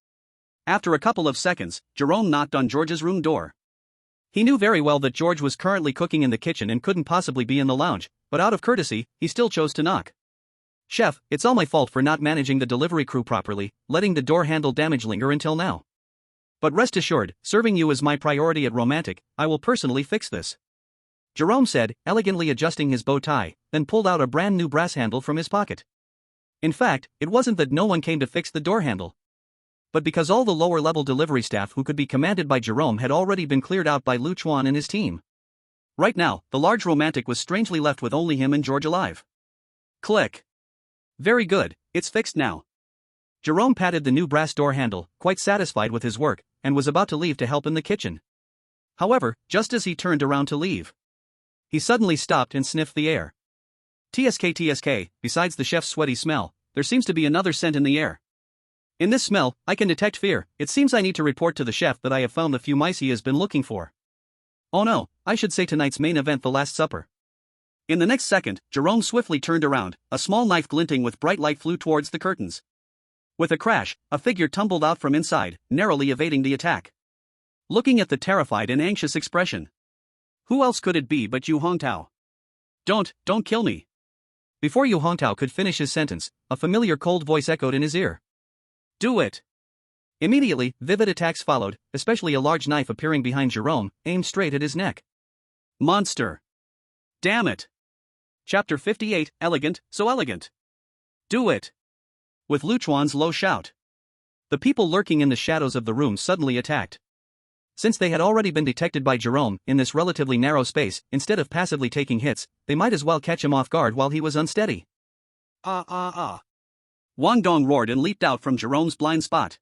After a couple of seconds, Jerome knocked on George's room door. He knew very well that George was currently cooking in the kitchen and couldn't possibly be in the lounge, but out of courtesy, he still chose to knock. "Chef, it's all my fault for not managing the delivery crew properly, letting the door handle damage linger until now. But rest assured, serving you is my priority at Romantic, I will personally fix this," Jerome said, elegantly adjusting his bow tie, then pulled out a brand new brass handle from his pocket. In fact, it wasn't that no one came to fix the door handle, but because all the lower-level delivery staff who could be commanded by Jerome had already been cleared out by Chuan and his team. Right now, the large Romantic was strangely left with only him and George alive. Click. Very good, it's fixed now. Jerome patted the new brass door handle, quite satisfied with his work, and was about to leave to help in the kitchen. However, just as he turned around to leave, he suddenly stopped and sniffed the air. TSK, besides the chef's sweaty smell, there seems to be another scent in the air. In this smell, I can detect fear. It seems I need to report to the chef that I have found the few mice he has been looking for. Oh no, I should say tonight's main event, the Last Supper. In the next second, Jerome swiftly turned around, a small knife glinting with bright light flew towards the curtains. With a crash, a figure tumbled out from inside, narrowly evading the attack. Looking at the terrified and anxious expression. Who else could it be but Yu Hongtao? Don't kill me. Before Yu Hongtao could finish his sentence, a familiar cold voice echoed in his ear. Do it. Immediately, vivid attacks followed, especially a large knife appearing behind Jerome, aimed straight at his neck. Monster. Damn it. Chapter 58, Elegant, so elegant. Do it. With Chuan's low shout, the people lurking in the shadows of the room suddenly attacked. Since they had already been detected by Jerome in this relatively narrow space, instead of passively taking hits, they might as well catch him off guard while he was unsteady. Wang Dong roared and leaped out from Jerome's blind spot.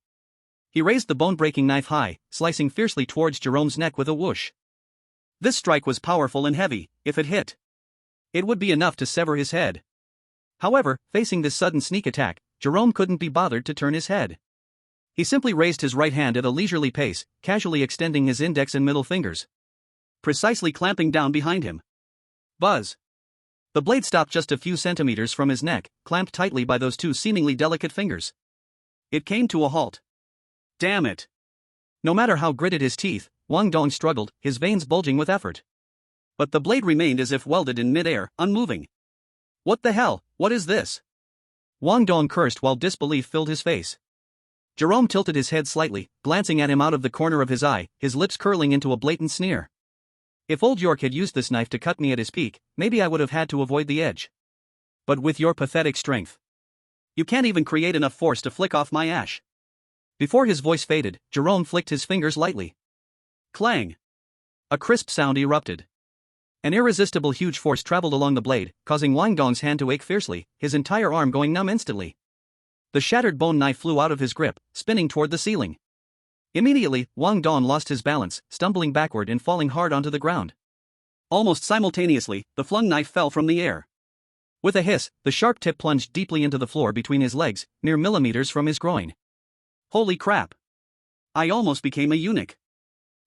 He raised the bone-breaking knife high, slicing fiercely towards Jerome's neck with a whoosh. This strike was powerful and heavy. If it hit, it would be enough to sever his head. However, facing this sudden sneak attack, Jerome couldn't be bothered to turn his head. He simply raised his right hand at a leisurely pace, casually extending his index and middle fingers, precisely clamping down behind him. Buzz. The blade stopped just a few centimeters from his neck, clamped tightly by those two seemingly delicate fingers. It came to a halt. Damn it. No matter how gritted his teeth, Wang Dong struggled, his veins bulging with effort. But the blade remained as if welded in mid-air, unmoving. What the hell, what is this? Wang Dong cursed while disbelief filled his face. Jerome tilted his head slightly, glancing at him out of the corner of his eye, his lips curling into a blatant sneer. If old York had used this knife to cut me at his peak, maybe I would have had to avoid the edge. But with your pathetic strength, you can't even create enough force to flick off my ash. Before his voice faded, Jerome flicked his fingers lightly. Clang. A crisp sound erupted. An irresistible huge force traveled along the blade, causing Wang Dong's hand to ache fiercely, his entire arm going numb instantly. The shattered bone knife flew out of his grip, spinning toward the ceiling. Immediately, Wang Dong lost his balance, stumbling backward and falling hard onto the ground. Almost simultaneously, the flung knife fell from the air. With a hiss, the sharp tip plunged deeply into the floor between his legs, mere millimeters from his groin. Holy crap. I almost became a eunuch.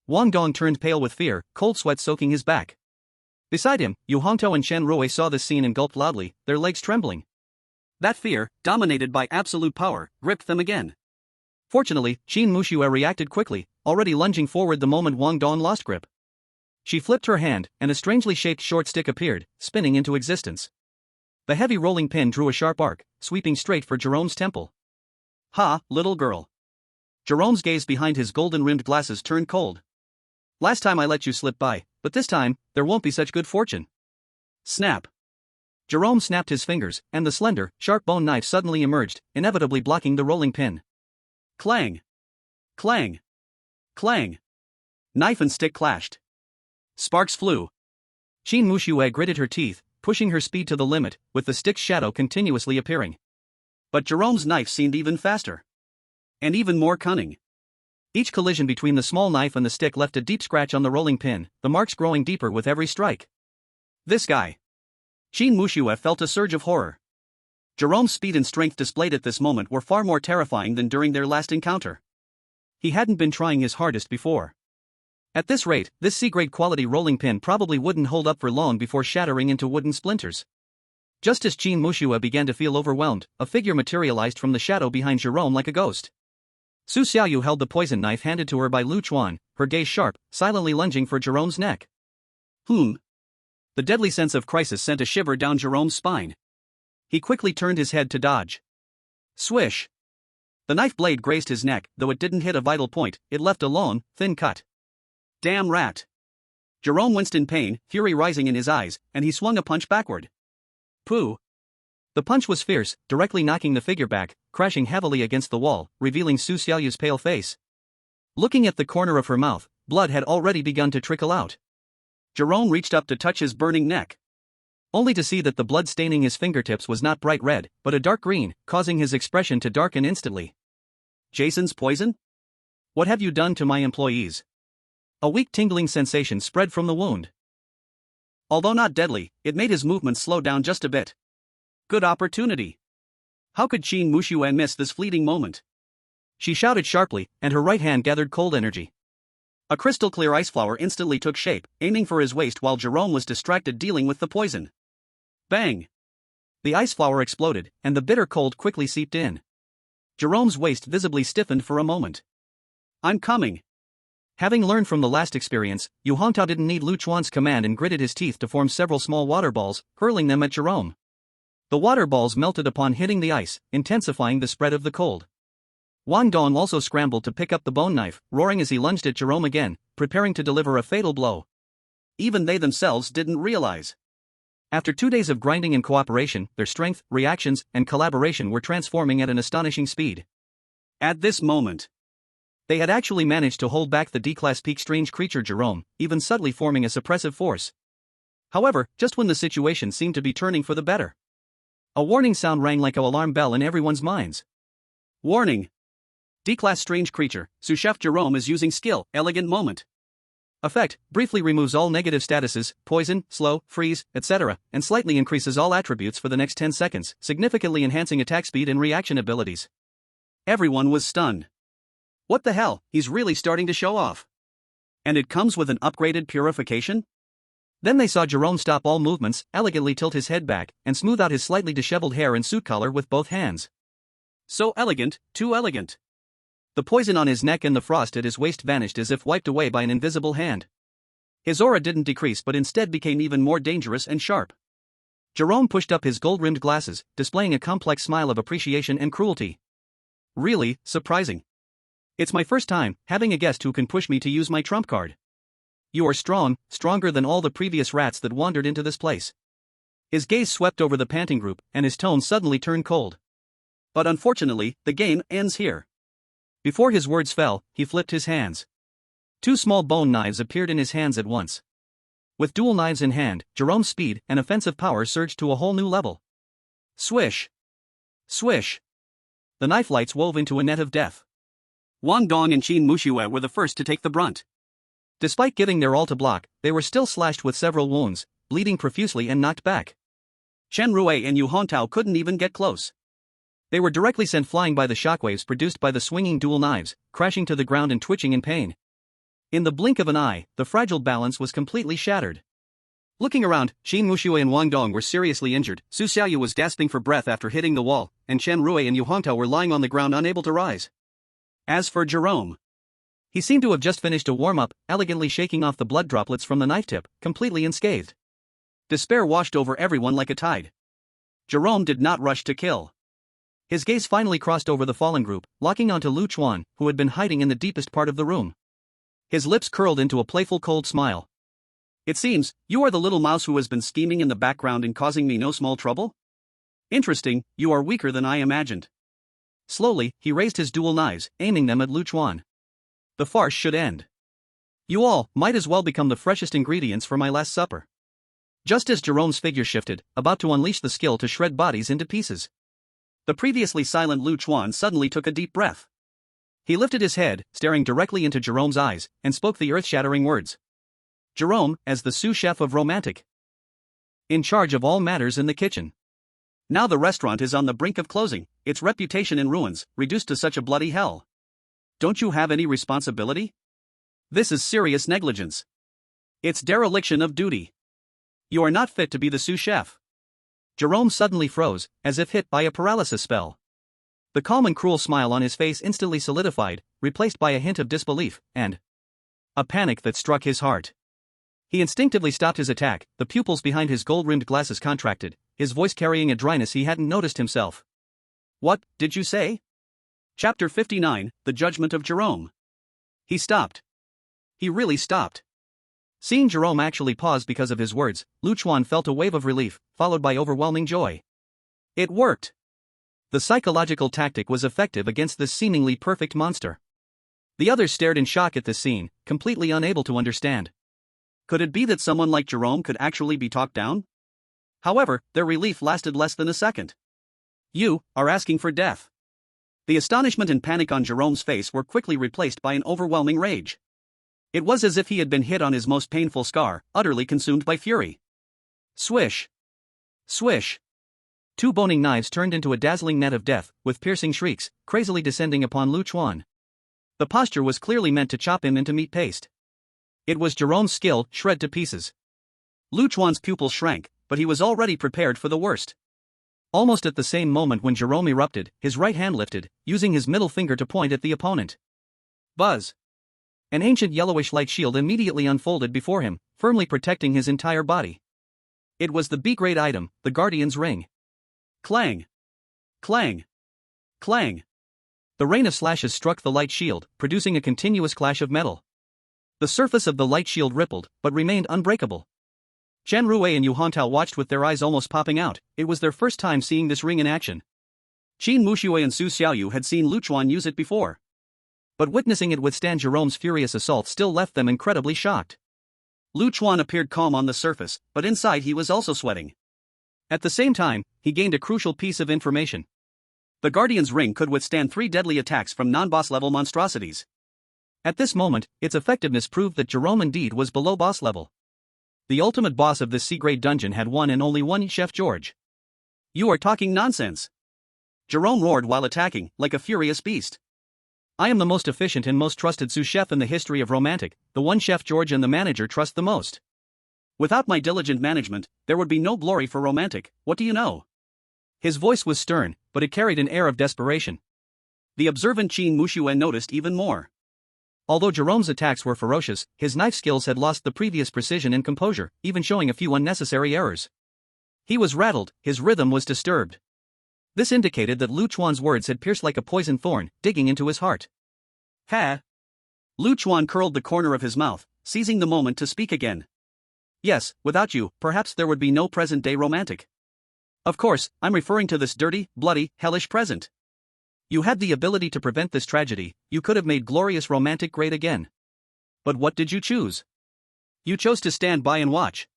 Wang Dong turned pale with fear, cold sweat soaking his back. Beside him, Yu Hongtao and Shen Rui saw this scene and gulped loudly, their legs trembling. That fear, dominated by absolute power, gripped them again. Fortunately, Qin Muxue reacted quickly, already lunging forward the moment Wang Dong lost grip. She flipped her hand, and a strangely shaped short stick appeared, spinning into existence. The heavy rolling pin drew a sharp arc, sweeping straight for Jerome's temple. Ha, little girl. Jerome's gaze behind his golden-rimmed glasses turned cold. Last time I let you slip by, but this time, there won't be such good fortune. Snap. Jerome snapped his fingers, and the slender, sharp bone knife suddenly emerged, inevitably blocking the rolling pin. Clang. Clang. Clang. Knife and stick clashed. Sparks flew. Qin Muxue gritted her teeth, pushing her speed to the limit, with the stick's shadow continuously appearing. But Jerome's knife seemed even faster. And even more cunning. Each collision between the small knife and the stick left a deep scratch on the rolling pin, the marks growing deeper with every strike. This guy. Qin Muxue felt a surge of horror. Jerome's speed and strength displayed at this moment were far more terrifying than during their last encounter. He hadn't been trying his hardest before. At this rate, this C-grade quality rolling pin probably wouldn't hold up for long before shattering into wooden splinters. Just as Qin Muxue began to feel overwhelmed, a figure materialized from the shadow behind Jerome like a ghost. Su Xiaoyu held the poison knife handed to her by Lu Chuan, her gaze sharp, silently lunging for Jerome's neck. The deadly sense of crisis sent a shiver down Jerome's spine. He quickly turned his head to dodge. Swish! The knife blade grazed his neck, though it didn't hit a vital point, it left a long, thin cut. Damn rat! Jerome winced in pain, fury rising in his eyes, and he swung a punch backward. Pooh! The punch was fierce, directly knocking the figure back, crashing heavily against the wall, revealing Su Xiaoyu's pale face. Looking at the corner of her mouth, blood had already begun to trickle out. Jerome reached up to touch his burning neck, only to see that the blood staining his fingertips was not bright red, but a dark green, causing his expression to darken instantly. Jason's poison? What have you done to my employees? A weak tingling sensation spread from the wound. Although not deadly, it made his movements slow down just a bit. Good opportunity. How could Qin Muxue miss this fleeting moment? She shouted sharply, and her right hand gathered cold energy. A crystal-clear ice flower instantly took shape, aiming for his waist while Jerome was distracted dealing with the poison. Bang! The ice flower exploded, and the bitter cold quickly seeped in. Jerome's waist visibly stiffened for a moment. I'm coming. Having learned from the last experience, Yu Hongtao didn't need Lu Chuan's command and gritted his teeth to form several small water balls, hurling them at Jerome. The water balls melted upon hitting the ice, intensifying the spread of the cold. Wang Dong also scrambled to pick up the bone knife, roaring as he lunged at Jerome again, preparing to deliver a fatal blow. Even they themselves didn't realize. After 2 days of grinding and cooperation, their strength, reactions, and collaboration were transforming at an astonishing speed. At this moment, they had actually managed to hold back the D-class peak strange creature Jerome, even subtly forming a suppressive force. However, just when the situation seemed to be turning for the better, a warning sound rang like an alarm bell in everyone's minds. Warning! D-class strange creature, sous-chef Jerome is using skill, elegant moment. Effect, briefly removes all negative statuses, poison, slow, freeze, etc., and slightly increases all attributes for the next 10 seconds, significantly enhancing attack speed and reaction abilities. Everyone was stunned. What the hell, he's really starting to show off. And it comes with an upgraded purification? Then they saw Jerome stop all movements, elegantly tilt his head back, and smooth out his slightly disheveled hair and suit collar with both hands. So elegant, too elegant. The poison on his neck and the frost at his waist vanished as if wiped away by an invisible hand. His aura didn't decrease but instead became even more dangerous and sharp. Jerome pushed up his gold-rimmed glasses, displaying a complex smile of appreciation and cruelty. Really, surprising. It's my first time having a guest who can push me to use my trump card. You are strong, stronger than all the previous rats that wandered into this place. His gaze swept over the panting group, and his tone suddenly turned cold. But unfortunately, the game ends here. Before his words fell, he flipped his hands. 2 small bone knives appeared in his hands at once. With dual knives in hand, Jerome's speed and offensive power surged to a whole new level. Swish! Swish! The knife lights wove into a net of death. Wang Dong and Qin Muxue were the first to take the brunt. Despite giving their all to block, they were still slashed with several wounds, bleeding profusely and knocked back. Chen Rue and Yu Hongtao couldn't even get close. They were directly sent flying by the shockwaves produced by the swinging dual knives, crashing to the ground and twitching in pain. In the blink of an eye, the fragile balance was completely shattered. Looking around, Qin Muxue and Wang Dong were seriously injured, Su Xiaoyu was gasping for breath after hitting the wall, and Chen Rue and Yu Hongtao were lying on the ground unable to rise. As for Jerome, he seemed to have just finished a warm-up, elegantly shaking off the blood droplets from the knife tip, completely unscathed. Despair washed over everyone like a tide. Jerome did not rush to kill. His gaze finally crossed over the fallen group, locking onto Lu Chuan, who had been hiding in the deepest part of the room. His lips curled into a playful cold smile. It seems, you are the little mouse who has been scheming in the background and causing me no small trouble? Interesting, you are weaker than I imagined. Slowly, he raised his dual knives, aiming them at Lu Chuan. The farce should end. You all might as well become the freshest ingredients for my last supper. Just as Jerome's figure shifted, about to unleash the skill to shred bodies into pieces, the previously silent Lu Chuan suddenly took a deep breath. He lifted his head, staring directly into Jerome's eyes, and spoke the earth-shattering words. Jerome, as the sous chef of Romantic, in charge of all matters in the kitchen. Now the restaurant is on the brink of closing, its reputation in ruins, reduced to such a bloody hell. Don't you have any responsibility? This is serious negligence. It's dereliction of duty. You are not fit to be the sous chef. Jerome suddenly froze, as if hit by a paralysis spell. The calm and cruel smile on his face instantly solidified, replaced by a hint of disbelief, and a panic that struck his heart. He instinctively stopped his attack, the pupils behind his gold-rimmed glasses contracted, his voice carrying a dryness he hadn't noticed himself. What did you say? Chapter 59, The Judgment of Jerome. He stopped. He really stopped. Seeing Jerome actually pause because of his words, Chuan felt a wave of relief, followed by overwhelming joy. It worked. The psychological tactic was effective against this seemingly perfect monster. The others stared in shock at this scene, completely unable to understand. Could it be that someone like Jerome could actually be talked down? However, their relief lasted less than a second. You are asking for death. The astonishment and panic on Jerome's face were quickly replaced by an overwhelming rage. It was as if he had been hit on his most painful scar, utterly consumed by fury. Swish. Swish. Two boning knives turned into a dazzling net of death, with piercing shrieks, crazily descending upon Chuan. The posture was clearly meant to chop him into meat paste. It was Jerome's skill, shred to pieces. Chuan's pupils shrank, but he was already prepared for the worst. Almost at the same moment when Jerome erupted, his right hand lifted, using his middle finger to point at the opponent. Buzz. An ancient yellowish light shield immediately unfolded before him, firmly protecting his entire body. It was the B-grade item, the Guardian's Ring. Clang. Clang. Clang. The rain of slashes struck the light shield, producing a continuous clash of metal. The surface of the light shield rippled, but remained unbreakable. Chen Rue and Yu Hongtao watched with their eyes almost popping out. It was their first time seeing this ring in action. Qin Muxue and Su Xiaoyu had seen Chuan use it before. But witnessing it withstand Jerome's furious assault still left them incredibly shocked. Chuan appeared calm on the surface, but inside he was also sweating. At the same time, he gained a crucial piece of information. The Guardian's Ring could withstand 3 deadly attacks from non-boss level monstrosities. At this moment, its effectiveness proved that Jerome indeed was below boss level. The ultimate boss of this C-grade dungeon had one and only one Chef George. You are talking nonsense. Jerome roared while attacking, like a furious beast. I am the most efficient and most trusted sous chef in the history of Romantic, the one Chef George and the manager trust the most. Without my diligent management, there would be no glory for Romantic, what do you know? His voice was stern, but it carried an air of desperation. The observant Qin Muxue noticed even more. Although Jerome's attacks were ferocious, his knife skills had lost the previous precision and composure, even showing a few unnecessary errors. He was rattled, his rhythm was disturbed. This indicated that Chuan's words had pierced like a poison thorn, digging into his heart. Ha! Chuan curled the corner of his mouth, seizing the moment to speak again. Yes, without you, perhaps there would be no present-day Romantic. Of course, I'm referring to this dirty, bloody, hellish present. You had the ability to prevent this tragedy, you could have made glorious Romantic great again. But what did you choose? You chose to stand by and watch.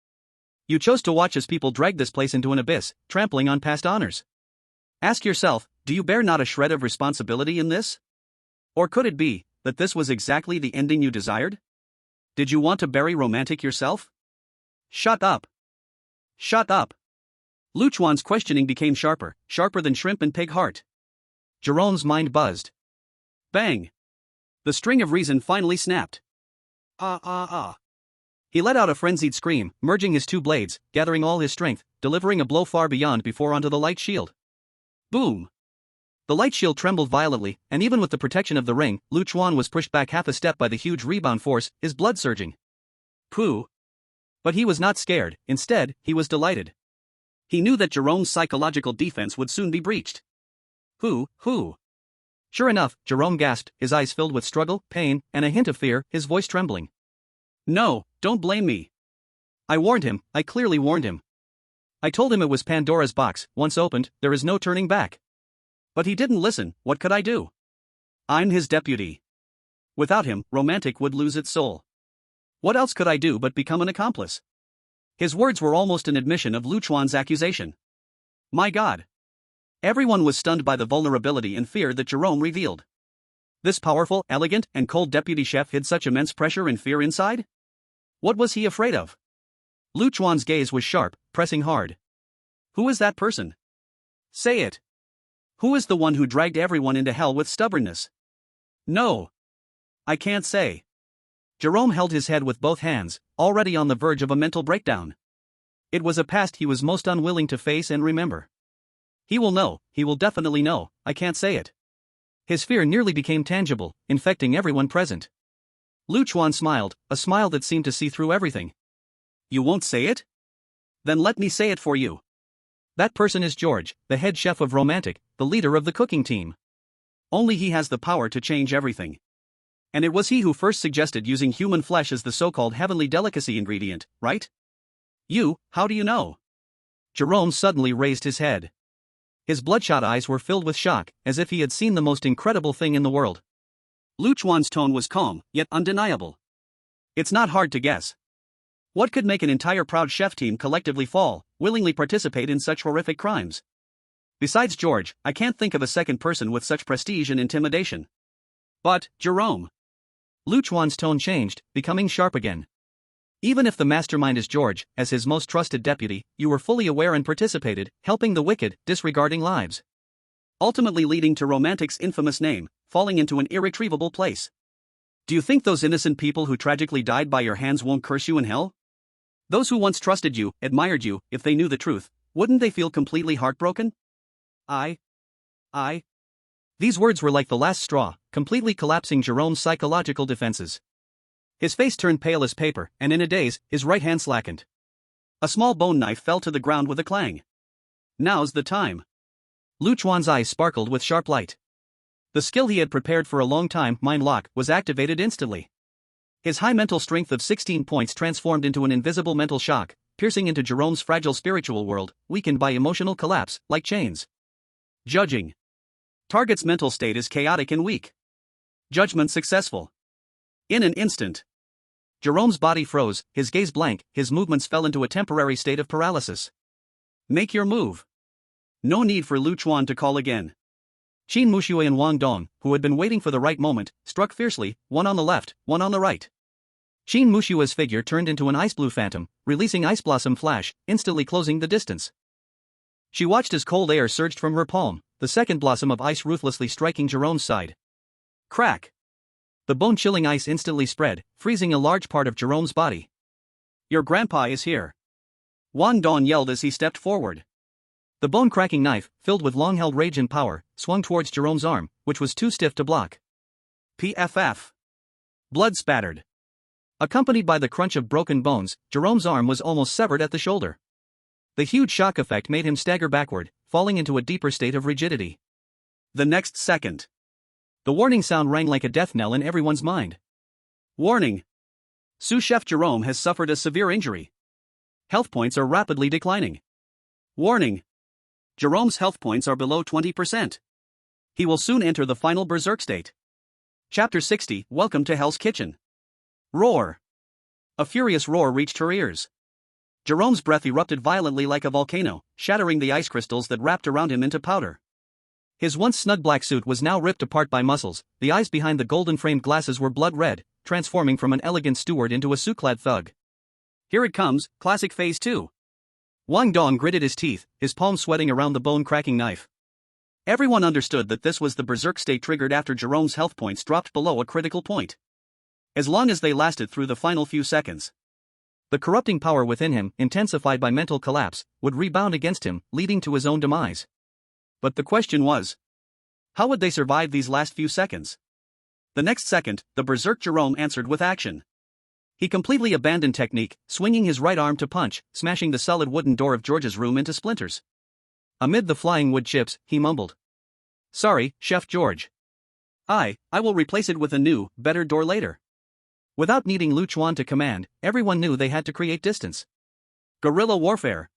You chose to watch as people drag this place into an abyss, trampling on past honors. Ask yourself, do you bear not a shred of responsibility in this? Or could it be that this was exactly the ending you desired? Did you want to bury Romantic yourself? Shut up. Shut up. Chuan's questioning became sharper than shrimp and pig heart. Jerome's mind buzzed. Bang! The string of reason finally snapped. He let out a frenzied scream, merging his two blades, gathering all his strength, delivering a blow far beyond before onto the light shield. Boom! The light shield trembled violently, and even with the protection of the ring, Chuan was pushed back half a step by the huge rebound force, his blood surging. Pooh! But he was not scared, instead, he was delighted. He knew that Jerome's psychological defense would soon be breached. Who? Sure enough, Jerome gasped, his eyes filled with struggle, pain, and a hint of fear, his voice trembling. No, don't blame me. I warned him, I clearly warned him. I told him it was Pandora's box, once opened, there is no turning back. But he didn't listen, what could I do? I'm his deputy. Without him, Romantic would lose its soul. What else could I do but become an accomplice? His words were almost an admission of Chuan's accusation. My God! Everyone was stunned by the vulnerability and fear that Jerome revealed. This powerful, elegant, and cold deputy chef hid such immense pressure and fear inside? What was he afraid of? Lu Chuan's gaze was sharp, pressing hard. Who is that person? Say it. Who is the one who dragged everyone into hell with stubbornness? No. I can't say. Jerome held his head with both hands, already on the verge of a mental breakdown. It was a past he was most unwilling to face and remember. He will know, he will definitely know, I can't say it. His fear nearly became tangible, infecting everyone present. Lu Chuan smiled, a smile that seemed to see through everything. You won't say it? Then let me say it for you. That person is George, the head chef of Romantic, the leader of the cooking team. Only he has the power to change everything. And it was he who first suggested using human flesh as the so-called heavenly delicacy ingredient, right? How do you know? Jerome suddenly raised his head. His bloodshot eyes were filled with shock, as if he had seen the most incredible thing in the world. Lu Chuan's tone was calm, yet undeniable. It's not hard to guess. What could make an entire proud chef team collectively fall, willingly participate in such horrific crimes? Besides George, I can't think of a second person with such prestige and intimidation. But, Jerome. Lu Chuan's tone changed, becoming sharp again. Even if the mastermind is George, as his most trusted deputy, you were fully aware and participated, helping the wicked, disregarding lives. Ultimately leading to Romantic's infamous name, falling into an irretrievable place. Do you think those innocent people who tragically died by your hands won't curse you in hell? Those who once trusted you, admired you, if they knew the truth, wouldn't they feel completely heartbroken? These words were like the last straw, completely collapsing Jerome's psychological defenses. His face turned pale as paper, and in a daze, his right hand slackened. A small bone knife fell to the ground with a clang. Now's the time. Lu Chuan's eyes sparkled with sharp light. The skill he had prepared for a long time, Mind Lock, was activated instantly. His high mental strength of 16 points transformed into an invisible mental shock, piercing into Jerome's fragile spiritual world, weakened by emotional collapse, like chains. Judging. Target's mental state is chaotic and weak. Judgment successful. In an instant. Jerome's body froze, his gaze blank, his movements fell into a temporary state of paralysis. Make your move. No need for Lu Chuan to call again. Qin Mushui and Wang Dong, who had been waiting for the right moment, struck fiercely, one on the left, one on the right. Qin Mushua's figure turned into an ice blue phantom, releasing ice blossom flash, instantly closing the distance. She watched as cold air surged from her palm, the second blossom of ice ruthlessly striking Jerome's side. Crack! The bone-chilling ice instantly spread, freezing a large part of Jerome's body. Your grandpa is here. Wang Dong yelled as he stepped forward. The bone-cracking knife, filled with long-held rage and power, swung towards Jerome's arm, which was too stiff to block. PFF. Blood spattered. Accompanied by the crunch of broken bones, Jerome's arm was almost severed at the shoulder. The huge shock effect made him stagger backward, falling into a deeper state of rigidity. The next second. The warning sound rang like a death knell in everyone's mind. Warning! Sous Chef Jerome has suffered a severe injury. Health points are rapidly declining. Warning! Jerome's health points are below 20%. He will soon enter the final Berserk state. Chapter 60, Welcome to Hell's Kitchen. Roar! A furious roar reached her ears. Jerome's breath erupted violently like a volcano, shattering the ice crystals that wrapped around him into powder. His once snug black suit was now ripped apart by muscles, the eyes behind the golden-framed glasses were blood red, transforming from an elegant steward into a suit-clad thug. Here it comes, classic phase 2. Wang Dong gritted his teeth, his palms sweating around the bone-cracking knife. Everyone understood that this was the Berserk state triggered after Jerome's health points dropped below a critical point. As long as they lasted through the final few seconds. The corrupting power within him, intensified by mental collapse, would rebound against him, leading to his own demise. But the question was, how would they survive these last few seconds? The next second, the Berserk Jerome answered with action. He completely abandoned technique, swinging his right arm to punch, smashing the solid wooden door of George's room into splinters. Amid the flying wood chips, he mumbled. Sorry, Chef George. I will replace it with a new, better door later. Without needing Lu Chuan to command, everyone knew they had to create distance. Guerrilla warfare.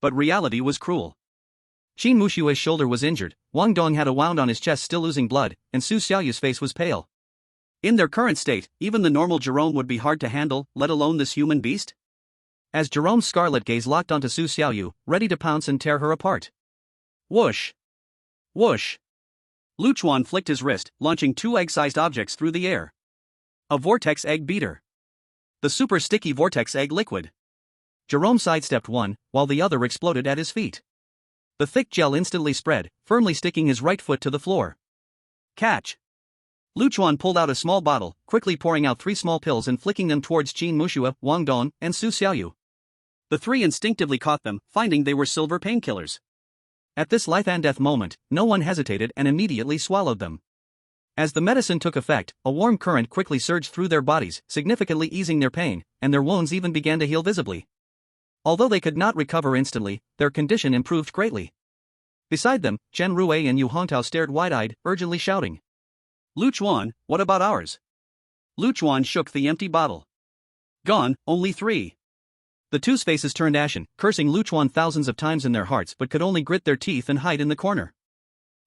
But reality was cruel. Qin Mushue's shoulder was injured, Wang Dong had a wound on his chest still oozing blood, and Su Xiaoyu's face was pale. In their current state, even the normal Jerome would be hard to handle, let alone this human beast? As Jerome's scarlet gaze locked onto Su Xiaoyu, ready to pounce and tear her apart. Whoosh! Whoosh! Chuan flicked his wrist, launching two egg-sized objects through the air. A vortex egg beater. The super sticky vortex egg liquid. Jerome sidestepped one, while the other exploded at his feet. The thick gel instantly spread, firmly sticking his right foot to the floor. Catch! Chuan pulled out a small bottle, quickly pouring out 3 small pills and flicking them towards Qin Muxue, Wang Dong, and Su Xiaoyu. The 3 instinctively caught them, finding they were silver painkillers. At this life and death moment, no one hesitated and immediately swallowed them. As the medicine took effect, a warm current quickly surged through their bodies, significantly easing their pain, and their wounds even began to heal visibly. Although they could not recover instantly, their condition improved greatly. Beside them, Chen Rue and Yu Hongtao stared wide-eyed, urgently shouting. Chuan, what about ours? Chuan shook the empty bottle. Gone, only 3. The two's faces turned ashen, cursing Chuan thousands of times in their hearts but could only grit their teeth and hide in the corner.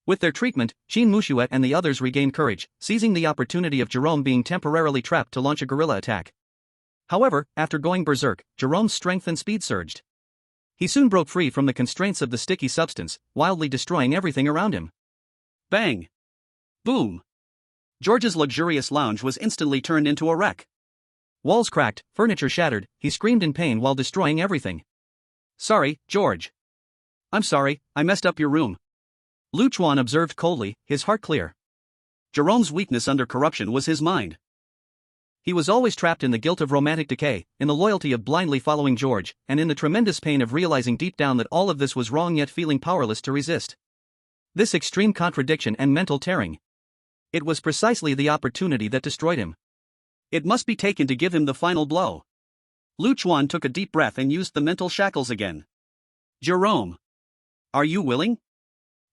With their treatment, Qin Muxue and the others regained courage, seizing the opportunity of Jerome being temporarily trapped to launch a guerrilla attack. However, after going berserk, Jerome's strength and speed surged. He soon broke free from the constraints of the sticky substance, wildly destroying everything around him. Bang! Boom! George's luxurious lounge was instantly turned into a wreck. Walls cracked, furniture shattered, he screamed in pain while destroying everything. Sorry, George. I'm sorry, I messed up your room. Chuan observed coldly, his heart clear. Jerome's weakness under corruption was his mind. He was always trapped in the guilt of romantic decay, in the loyalty of blindly following George, and in the tremendous pain of realizing deep down that all of this was wrong yet feeling powerless to resist. This extreme contradiction and mental tearing. It was precisely the opportunity that destroyed him. It must be taken to give him the final blow. Chuan took a deep breath and used the mental shackles again. Jerome. Are you willing?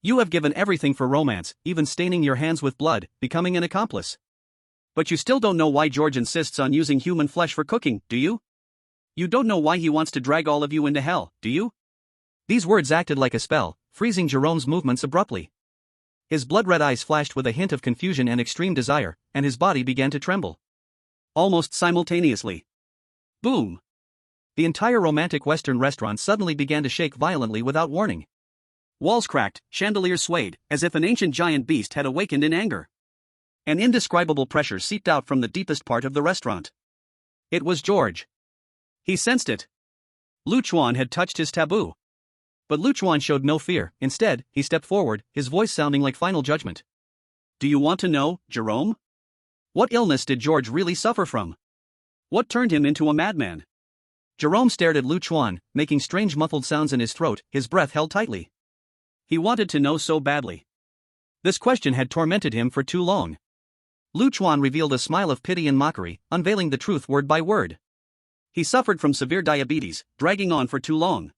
You have given everything for romance, even staining your hands with blood, becoming an accomplice. But you still don't know why George insists on using human flesh for cooking, do you? You don't know why he wants to drag all of you into hell, do you? These words acted like a spell, freezing Jerome's movements abruptly. His blood-red eyes flashed with a hint of confusion and extreme desire, and his body began to tremble. Almost simultaneously. Boom! The entire romantic Western restaurant suddenly began to shake violently without warning. Walls cracked, chandeliers swayed, as if an ancient giant beast had awakened in anger. An indescribable pressure seeped out from the deepest part of the restaurant. It was George. He sensed it. Chuan had touched his taboo. But Chuan showed no fear. Instead, he stepped forward, his voice sounding like final judgment. Do you want to know, Jerome? What illness did George really suffer from? What turned him into a madman? Jerome stared at Chuan, making strange muffled sounds in his throat, his breath held tightly. He wanted to know so badly. This question had tormented him for too long. Chuan revealed a smile of pity and mockery, unveiling the truth word by word. He suffered from severe diabetes, dragging on for too long.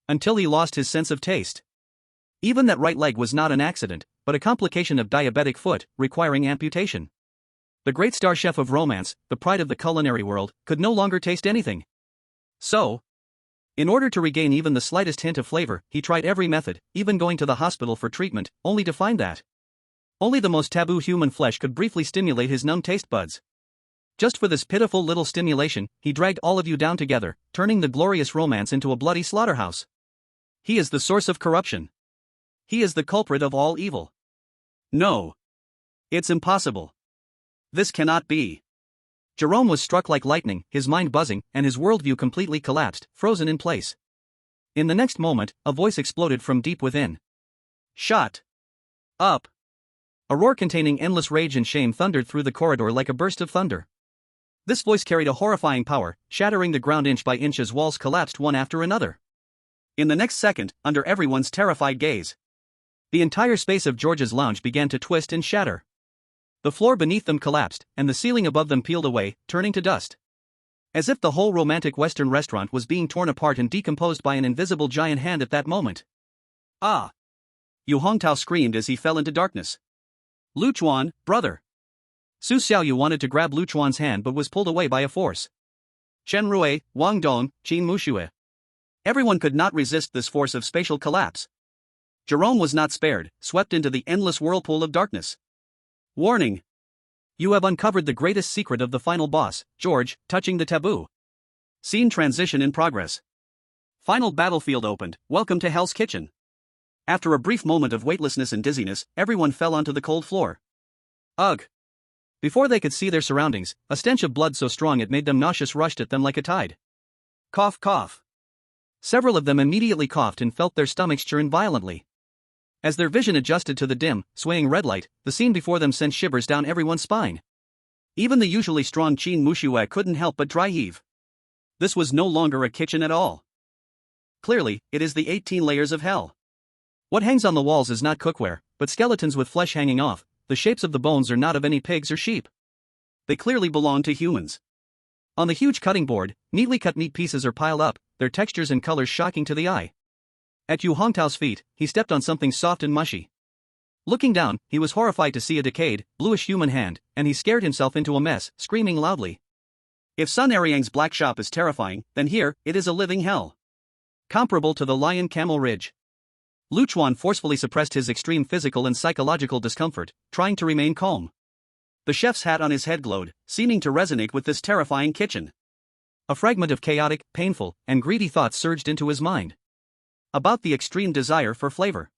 Until he lost his sense of taste. Even that right leg was not an accident, but a complication of diabetic foot, requiring amputation. The great star chef of romance, the pride of the culinary world, could no longer taste anything. So, in order to regain even the slightest hint of flavor, he tried every method, even going to the hospital for treatment, only to find that only the most taboo human flesh could briefly stimulate his numb taste buds. Just for this pitiful little stimulation, he dragged all of you down together, turning the glorious romance into a bloody slaughterhouse. He is the source of corruption. He is the culprit of all evil. No. It's impossible. This cannot be. Jerome was struck like lightning, his mind buzzing, and his worldview completely collapsed, frozen in place. In the next moment, a voice exploded from deep within. Shut up. A roar containing endless rage and shame thundered through the corridor like a burst of thunder. This voice carried a horrifying power, shattering the ground inch by inch as walls collapsed one after another. In the next second, under everyone's terrified gaze, the entire space of George's lounge began to twist and shatter. The floor beneath them collapsed, and the ceiling above them peeled away, turning to dust. As if the whole romantic Western restaurant was being torn apart and decomposed by an invisible giant hand at that moment. Ah! Yu Hongtao screamed as he fell into darkness. Chuan, brother! Su Xiaoyu wanted to grab Chuan's hand but was pulled away by a force. Chen Rue, Wang Dong, Qin Muxue. Everyone could not resist this force of spatial collapse. Jerome was not spared, swept into the endless whirlpool of darkness. Warning! You have uncovered the greatest secret of the final boss, George, touching the taboo. Scene transition in progress. Final battlefield opened, welcome to Hell's Kitchen. After a brief moment of weightlessness and dizziness, everyone fell onto the cold floor. Ugh! Before they could see their surroundings, a stench of blood so strong it made them nauseous rushed at them like a tide. Cough, cough. Several of them immediately coughed and felt their stomachs churn violently. As their vision adjusted to the dim, swaying red light, the scene before them sent shivers down everyone's spine. Even the usually strong Qin Mushiwei couldn't help but dry heave. This was no longer a kitchen at all. Clearly, it is the 18 layers of hell. What hangs on the walls is not cookware, but skeletons with flesh hanging off. The shapes of the bones are not of any pigs or sheep. They clearly belong to humans. On the huge cutting board, neatly cut meat pieces are piled up, their textures and colors shocking to the eye. At Yu Hongtao's feet, he stepped on something soft and mushy. Looking down, he was horrified to see a decayed, bluish human hand, and he scared himself into a mess, screaming loudly. If Sun Ariang's black shop is terrifying, then here, it is a living hell. Comparable to the Lion Camel Ridge. Chuan forcefully suppressed his extreme physical and psychological discomfort, trying to remain calm. The chef's hat on his head glowed, seeming to resonate with this terrifying kitchen. A fragment of chaotic, painful, and greedy thoughts surged into his mind. About the extreme desire for flavor.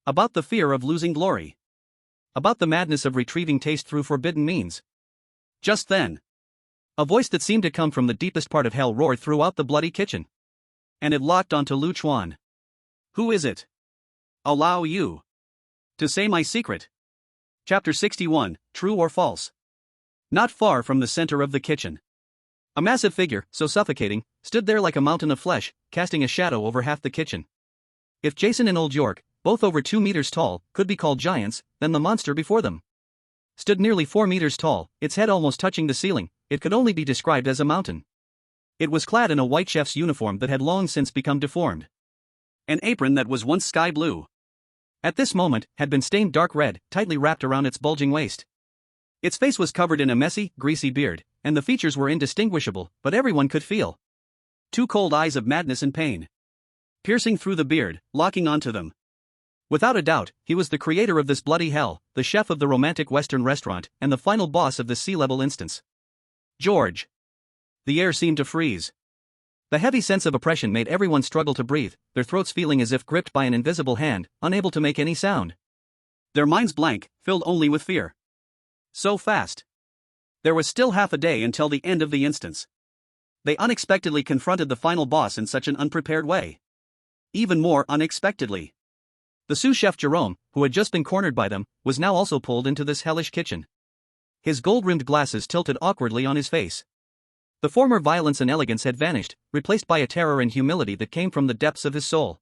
About the fear of losing glory. About the madness of retrieving taste through forbidden means. Just then, a voice that seemed to come from the deepest part of hell roared throughout the bloody kitchen. And it locked onto Chuan. Who is it? Allow you to say my secret. Chapter 61, True or False? Not far from the center of the kitchen, a massive figure, so suffocating, stood there like a mountain of flesh, casting a shadow over half the kitchen. If Jason and Old York, both over 2 meters tall, could be called giants, then the monster before them stood nearly 4 meters tall, its head almost touching the ceiling. It could only be described as a mountain. It was clad in a white chef's uniform that had long since become deformed. An apron that was once sky blue, at this moment, had been stained dark red, tightly wrapped around its bulging waist. Its face was covered in a messy, greasy beard, and the features were indistinguishable, but everyone could feel 2 cold eyes of madness and pain piercing through the beard, locking onto them. Without a doubt, he was the creator of this bloody hell, the chef of the romantic Western restaurant, and the final boss of the sea-level instance. George. The air seemed to freeze. The heavy sense of oppression made everyone struggle to breathe, their throats feeling as if gripped by an invisible hand, unable to make any sound. Their minds blank, filled only with fear. So fast. There was still half a day until the end of the instance. They unexpectedly confronted the final boss in such an unprepared way. Even more unexpectedly, the sous chef Jerome, who had just been cornered by them, was now also pulled into this hellish kitchen. His gold-rimmed glasses tilted awkwardly on his face. The former violence and elegance had vanished, replaced by a terror and humility that came from the depths of his soul.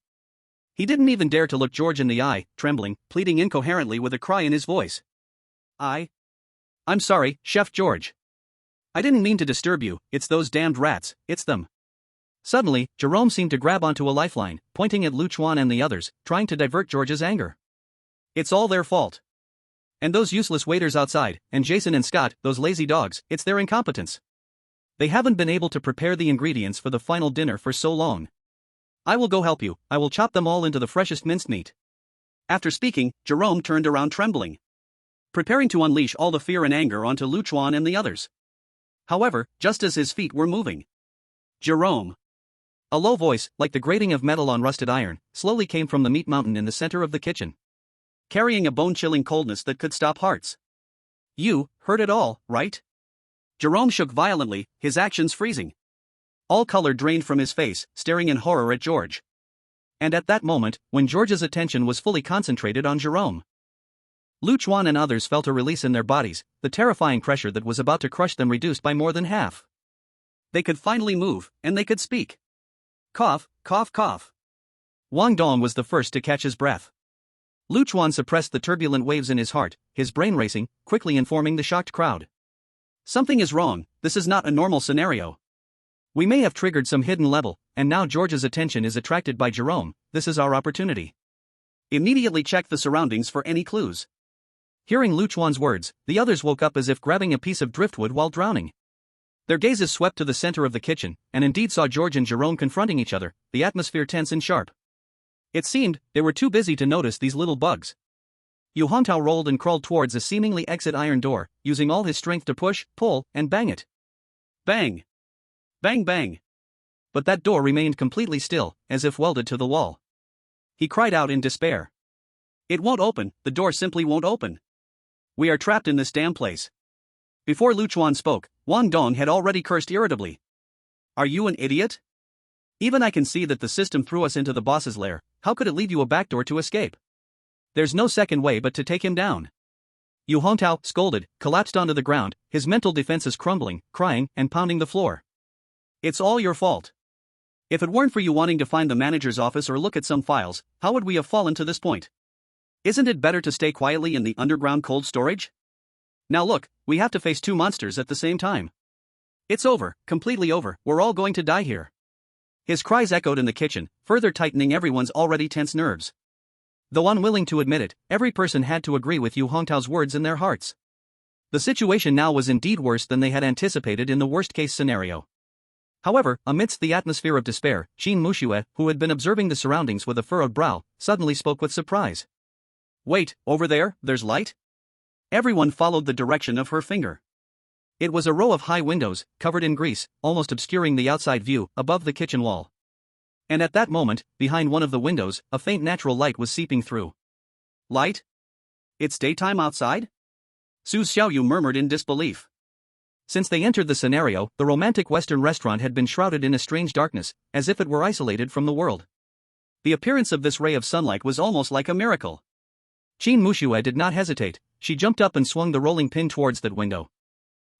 He didn't even dare to look George in the eye, trembling, pleading incoherently with a cry in his voice. I'm sorry, Chef George. I didn't mean to disturb you, it's those damned rats, it's them. Suddenly, Jerome seemed to grab onto a lifeline, pointing at Chuan and the others, trying to divert George's anger. It's all their fault. And those useless waiters outside, and Jason and Scott, those lazy dogs, it's their incompetence. They haven't been able to prepare the ingredients for the final dinner for so long. I will go help you, I will chop them all into the freshest minced meat. After speaking, Jerome turned around trembling, preparing to unleash all the fear and anger onto Chuan and the others. However, just as his feet were moving, Jerome. A low voice, like the grating of metal on rusted iron, slowly came from the meat mountain in the center of the kitchen, carrying a bone-chilling coldness that could stop hearts. You heard it all, right? Jerome shook violently, his actions freezing. All color drained from his face, staring in horror at George. And at that moment, when George's attention was fully concentrated on Jerome, Chuan and others felt a release in their bodies, the terrifying pressure that was about to crush them reduced by more than half. They could finally move, and they could speak. Cough, cough, cough. Wang Dong was the first to catch his breath. Chuan suppressed the turbulent waves in his heart, his brain racing, quickly informing the shocked crowd. Something is wrong, this is not a normal scenario. We may have triggered some hidden level, and now George's attention is attracted by Jerome. This is our opportunity. Immediately check the surroundings for any clues. Hearing Chuan's words, the others woke up as if grabbing a piece of driftwood while drowning. Their gazes swept to the center of the kitchen, and indeed saw George and Jerome confronting each other, the atmosphere tense and sharp. It seemed they were too busy to notice these little bugs. Yu Hongtao rolled and crawled towards a seemingly exit iron door, using all his strength to push, pull, and bang it. Bang! Bang bang! But that door remained completely still, as if welded to the wall. he cried out in despair. It won't open, the door simply won't open. We are trapped in this damn place. Before Chuan spoke, Wang Dong had already cursed irritably. Are you an idiot? Even I can see that the system threw us into the boss's lair, how could it leave you a backdoor to escape? There's no second way but to take him down. Yu Hongtao scolded, collapsed onto the ground, his mental defenses crumbling, crying, and pounding the floor. It's all your fault. If it weren't for you wanting to find the manager's office or look at some files, how would we have fallen to this point? Isn't it better to stay quietly in the underground cold storage? Now look, we have to face two monsters at the same time. It's over, completely over, we're all going to die here. His cries echoed in the kitchen, further tightening everyone's already tense nerves. Though unwilling to admit it, every person had to agree with Yu Hongtao's words in their hearts. The situation now was indeed worse than they had anticipated in the worst-case scenario. However, amidst the atmosphere of despair, Qin Muxue, who had been observing the surroundings with a furrowed brow, suddenly spoke with surprise. Wait, over there, there's light? Everyone followed the direction of her finger. It was a row of high windows, covered in grease, almost obscuring the outside view, above the kitchen wall. And at that moment, behind one of the windows, a faint natural light was seeping through. Light? It's daytime outside? Su Xiaoyu murmured in disbelief. Since they entered the scenario, the romantic Western restaurant had been shrouded in a strange darkness, as if it were isolated from the world. The appearance of this ray of sunlight was almost like a miracle. Qin Muxue did not hesitate, she jumped up and swung the rolling pin towards that window.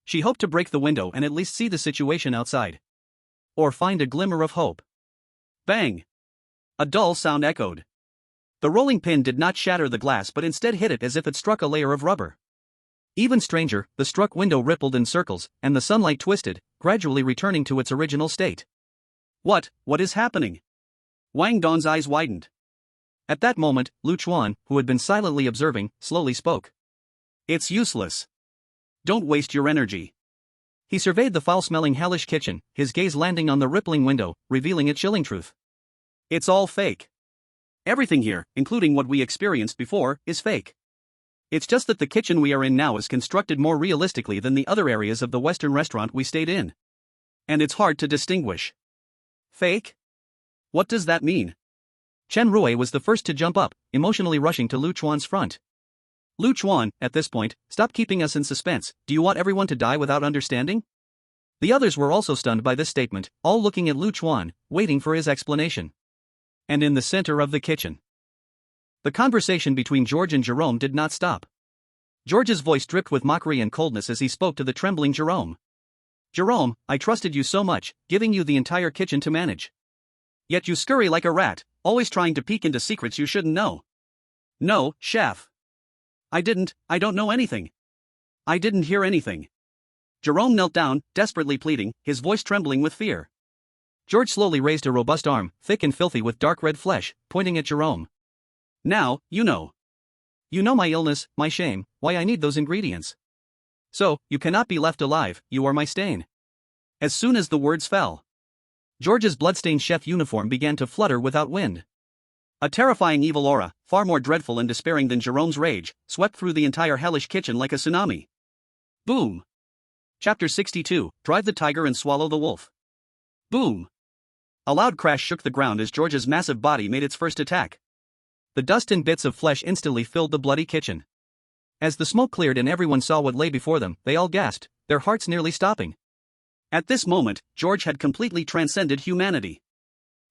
She hoped to break the window and at least see the situation outside. Or find a glimmer of hope. Bang! A dull sound echoed. The rolling pin did not shatter the glass but instead hit it as if it struck a layer of rubber. Even stranger, the struck window rippled in circles, and the sunlight twisted, gradually returning to its original state. What is happening? Wang Dong's eyes widened. At that moment, Chuan, who had been silently observing, slowly spoke. It's useless. Don't waste your energy. He surveyed the foul-smelling hellish kitchen, his gaze landing on the rippling window, revealing a chilling truth. It's all fake. Everything here, including what we experienced before, is fake. It's just that the kitchen we are in now is constructed more realistically than the other areas of the Western restaurant we stayed in. And it's hard to distinguish. Fake? What does that mean? Chen Rui was the first to jump up, emotionally rushing to Chuan's front. Chuan, at this point, stop keeping us in suspense, do you want everyone to die without understanding? The others were also stunned by this statement, all looking at Chuan, waiting for his explanation. And in the center of the kitchen, the conversation between George and Jerome did not stop. George's voice dripped with mockery and coldness as he spoke to the trembling Jerome. Jerome, I trusted you so much, giving you the entire kitchen to manage. Yet you scurry like a rat, always trying to peek into secrets you shouldn't know. No, chef. I don't know anything. I didn't hear anything. Jerome knelt down, desperately pleading, his voice trembling with fear. George slowly raised a robust arm, thick and filthy with dark red flesh, pointing at Jerome. Now, you know. You know my illness, my shame, why I need those ingredients. So, you cannot be left alive, you are my stain. As soon as the words fell, George's bloodstained chef uniform began to flutter without wind. A terrifying evil aura, far more dreadful and despairing than Jerome's rage, swept through the entire hellish kitchen like a tsunami. Boom! Chapter 62, Drive the Tiger and Swallow the Wolf. Boom! A loud crash shook the ground as George's massive body made its first attack. The dust and bits of flesh instantly filled the bloody kitchen. As the smoke cleared and everyone saw what lay before them, they all gasped, their hearts nearly stopping. At this moment, George had completely transcended humanity.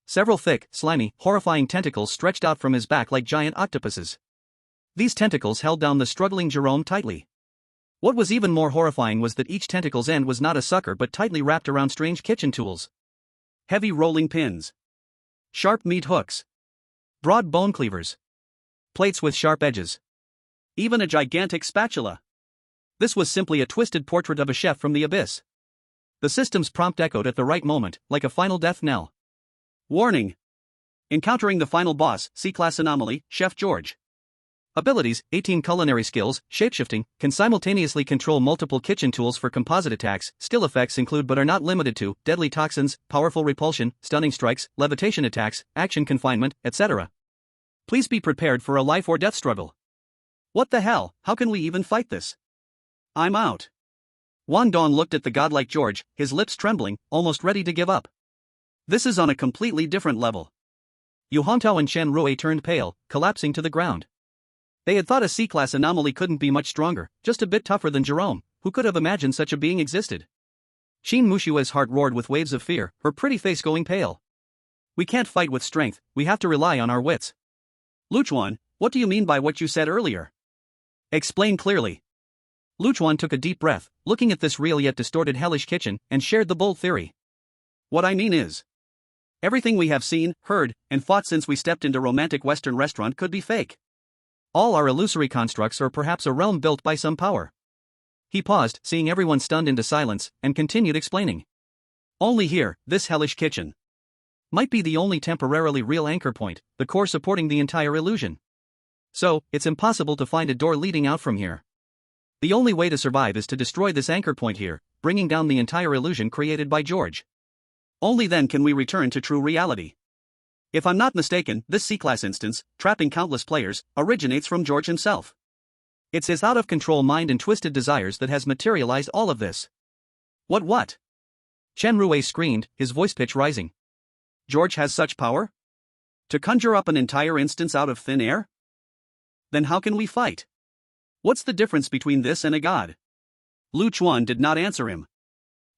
Several thick, slimy, horrifying tentacles stretched out from his back like giant octopuses. These tentacles held down the struggling Jerome tightly. What was even more horrifying was that each tentacle's end was not a sucker but tightly wrapped around strange kitchen tools. Heavy rolling pins. Sharp meat hooks. Broad bone cleavers. Plates with sharp edges. Even a gigantic spatula. This was simply a twisted portrait of a chef from the abyss. The system's prompt echoed at the right moment, like a final death knell. Warning! Encountering the final boss, C-Class Anomaly, Chef George. Abilities, 18 culinary skills, shapeshifting, can simultaneously control multiple kitchen tools for composite attacks. Skill effects include but are not limited to, deadly toxins, powerful repulsion, stunning strikes, levitation attacks, action confinement, etc. Please be prepared for a life or death struggle. What the hell, how can we even fight this? I'm out. Wang Dong looked at the godlike George, his lips trembling, almost ready to give up. This is on a completely different level. Yu Hongtao and Chen Rui turned pale, collapsing to the ground. They had thought a C-class anomaly couldn't be much stronger, just a bit tougher than Jerome. Who could have imagined such a being existed? Qin Mushua's heart roared with waves of fear, her pretty face going pale. We can't fight with strength, we have to rely on our wits. Luchuan, what do you mean by what you said earlier? Explain clearly. Luchuan took a deep breath, looking at this real yet distorted hellish kitchen, and shared the bold theory. What I mean is, everything we have seen, heard, and fought since we stepped into romantic Western restaurant could be fake. All are illusory constructs or perhaps a realm built by some power. He paused, seeing everyone stunned into silence, and continued explaining. Only here, this hellish kitchen might be the only temporarily real anchor point, the core supporting the entire illusion. So, it's impossible to find a door leading out from here. The only way to survive is to destroy this anchor point here, bringing down the entire illusion created by George. Only then can we return to true reality. If I'm not mistaken, this C-class instance, trapping countless players, originates from George himself. It's his out-of-control mind and twisted desires that has materialized all of this. What? Chen Rui screamed, his voice pitch rising. George has such power? To conjure up an entire instance out of thin air? Then how can we fight? What's the difference between this and a god? Lu Chuan did not answer him.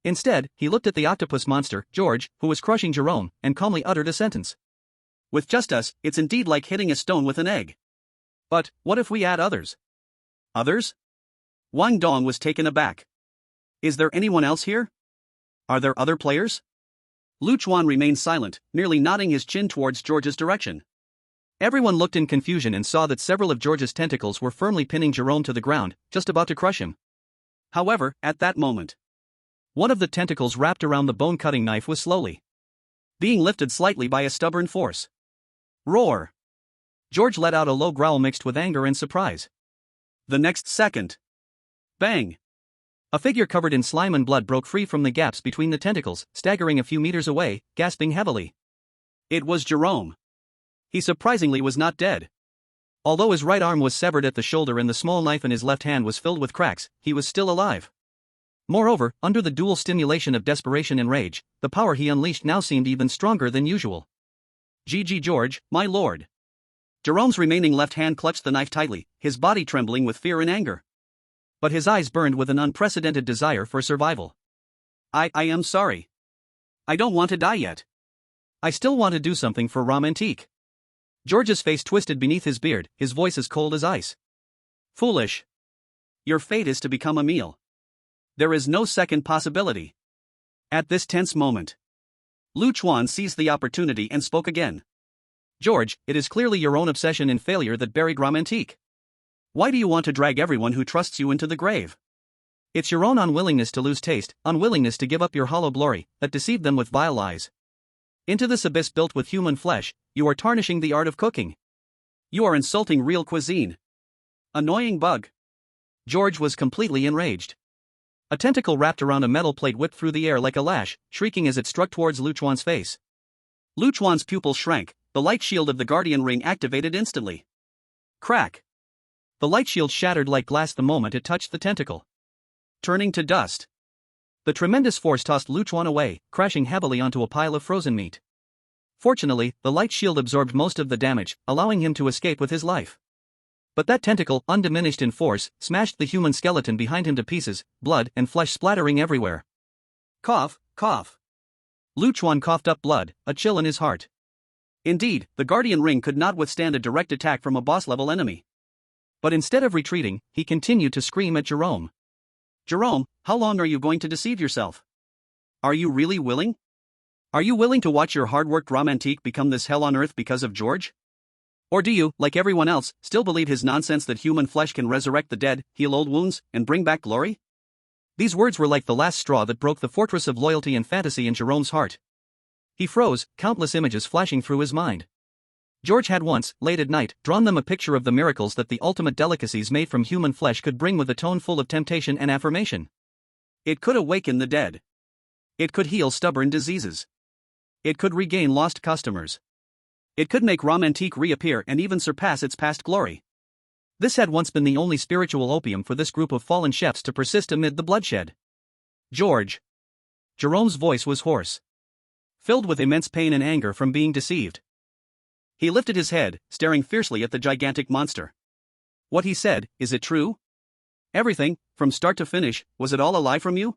Instead, he looked at the octopus monster, George, who was crushing Jerome, and calmly uttered a sentence. With just us, it's indeed like hitting a stone with an egg. But, what if we add others? Others? Wang Dong was taken aback. Is there anyone else here? Are there other players? Lu Chuan remained silent, merely nodding his chin towards George's direction. Everyone looked in confusion and saw that several of George's tentacles were firmly pinning Jerome to the ground, just about to crush him. However, at that moment, one of the tentacles wrapped around the bone-cutting knife was slowly being lifted slightly by a stubborn force. Roar! George let out a low growl mixed with anger and surprise. The next second, bang! A figure covered in slime and blood broke free from the gaps between the tentacles, staggering a few meters away, gasping heavily. It was Jerome. He surprisingly was not dead. Although his right arm was severed at the shoulder and the small knife in his left hand was filled with cracks, he was still alive. Moreover, under the dual stimulation of desperation and rage, the power he unleashed now seemed even stronger than usual. GG George, my lord. Jerome's remaining left hand clutched the knife tightly, his body trembling with fear and anger. But his eyes burned with an unprecedented desire for survival. I am sorry. I don't want to die yet. I still want to do something for Romantique. George's face twisted beneath his beard, his voice as cold as ice. Foolish. Your fate is to become a meal. There is no second possibility. At this tense moment, Lu Chuan seized the opportunity and spoke again. George, it is clearly your own obsession and failure that buried Romantique. Why do you want to drag everyone who trusts you into the grave? It's your own unwillingness to lose taste, unwillingness to give up your hollow glory, that deceived them with vile lies. Into this abyss built with human flesh, you are tarnishing the art of cooking. You are insulting real cuisine. Annoying bug. George was completely enraged. A tentacle wrapped around a metal plate whipped through the air like a lash, shrieking as it struck towards Lu Chuan's face. Lu Chuan's pupil shrank, the light shield of the guardian ring activated instantly. Crack! The light shield shattered like glass the moment it touched the tentacle, turning to dust. The tremendous force tossed Lu Chuan away, crashing heavily onto a pile of frozen meat. Fortunately, the light shield absorbed most of the damage, allowing him to escape with his life. But that tentacle, undiminished in force, smashed the human skeleton behind him to pieces, blood and flesh splattering everywhere. Cough, cough. Lu Chuan coughed up blood, a chill in his heart. Indeed, the guardian ring could not withstand a direct attack from a boss-level enemy. But instead of retreating, he continued to scream at Jerome. Jerome, how long are you going to deceive yourself? Are you really willing? Are you willing to watch your hard-worked Romantique become this hell on earth because of George? Or do you, like everyone else, still believe his nonsense that human flesh can resurrect the dead, heal old wounds, and bring back glory? These words were like the last straw that broke the fortress of loyalty and fantasy in Jerome's heart. He froze, countless images flashing through his mind. George had once, late at night, drawn them a picture of the miracles that the ultimate delicacies made from human flesh could bring with a tone full of temptation and affirmation. It could awaken the dead. It could heal stubborn diseases. It could regain lost customers. It could make Romantique reappear and even surpass its past glory. This had once been the only spiritual opium for this group of fallen chefs to persist amid the bloodshed. George. Jerome's voice was hoarse, filled with immense pain and anger from being deceived. He lifted his head, staring fiercely at the gigantic monster. What he said, is it true? Everything, from start to finish, was it all a lie from you?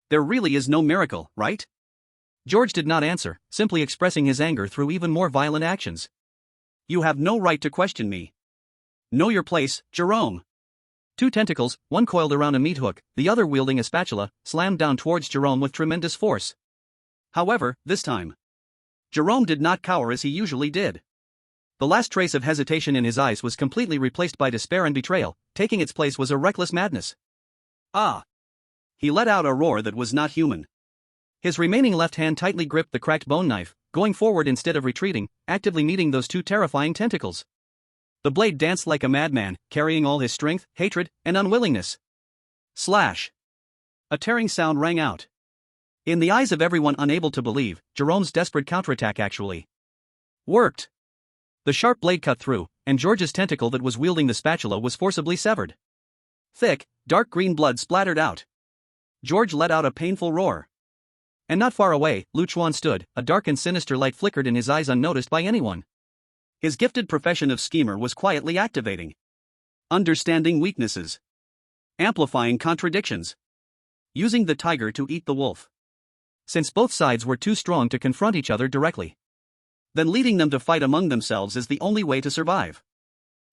There really is no miracle, right? George did not answer, simply expressing his anger through even more violent actions. You have no right to question me. Know your place, Jerome. Two tentacles, one coiled around a meat hook, the other wielding a spatula, slammed down towards Jerome with tremendous force. However, this time, Jerome did not cower as he usually did. The last trace of hesitation in his eyes was completely replaced by despair and betrayal. Taking its place was a reckless madness. Ah! He let out a roar that was not human. His remaining left hand tightly gripped the cracked bone knife, going forward instead of retreating, actively meeting those two terrifying tentacles. The blade danced like a madman, carrying all his strength, hatred, and unwillingness. Slash! A tearing sound rang out. In the eyes of everyone unable to believe, Jerome's desperate counterattack actually worked. The sharp blade cut through, and George's tentacle that was wielding the spatula was forcibly severed. Thick, dark green blood splattered out. George let out a painful roar. And not far away, Chuan stood, a dark and sinister light flickered in his eyes unnoticed by anyone. His gifted profession of schemer was quietly activating. Understanding weaknesses. Amplifying contradictions. Using the tiger to eat the wolf. Since both sides were too strong to confront each other directly, then leading them to fight among themselves is the only way to survive.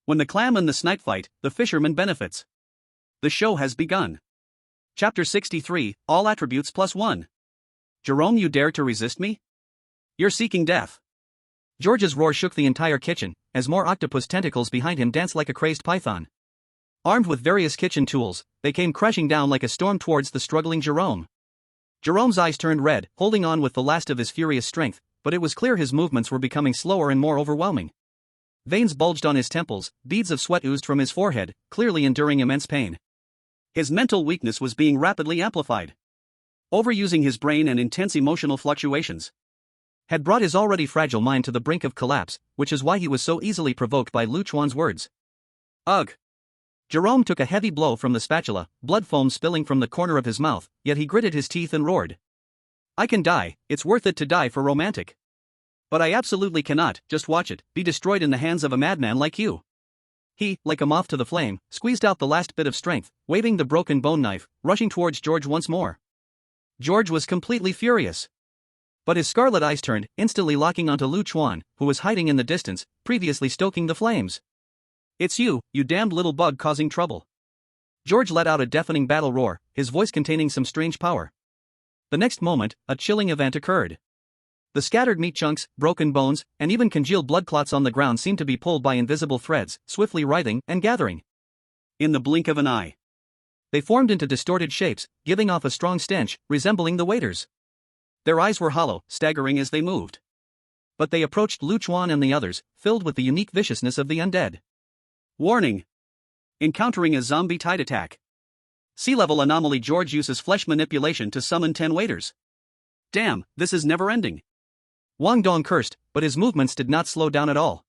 When the clam and the snipe fight, the fisherman benefits. The show has begun. Chapter 63, All Attributes +1. Jerome, you dare to resist me? You're seeking death. George's roar shook the entire kitchen, as more octopus tentacles behind him danced like a crazed python. Armed with various kitchen tools, they came crashing down like a storm towards the struggling Jerome. Jerome's eyes turned red, holding on with the last of his furious strength, but it was clear his movements were becoming slower and more overwhelming. Veins bulged on his temples, beads of sweat oozed from his forehead, clearly enduring immense pain. His mental weakness was being rapidly amplified. Overusing his brain and intense emotional fluctuations had brought his already fragile mind to the brink of collapse, which is why he was so easily provoked by Chuan's words. Ugh! Jerome took a heavy blow from the spatula, blood foam spilling from the corner of his mouth, yet he gritted his teeth and roared. I can die, it's worth it to die for romantic. But I absolutely cannot, just watch it, be destroyed in the hands of a madman like you. He, like a moth to the flame, squeezed out the last bit of strength, waving the broken bone knife, rushing towards George once more. George was completely furious. But his scarlet eyes turned, instantly locking onto Chuan, who was hiding in the distance, previously stoking the flames. It's you, you damned little bug causing trouble. George let out a deafening battle roar, his voice containing some strange power. The next moment, a chilling event occurred. The scattered meat chunks, broken bones, and even congealed blood clots on the ground seemed to be pulled by invisible threads, swiftly writhing and gathering. In the blink of an eye, they formed into distorted shapes, giving off a strong stench, resembling the waiters. Their eyes were hollow, staggering as they moved. But they approached Chuan and the others, filled with the unique viciousness of the undead. Warning! Encountering a zombie tide attack. Sea-level anomaly. George uses flesh manipulation to summon 10 waiters. Damn, this is never-ending. Wang Dong cursed, but his movements did not slow down at all.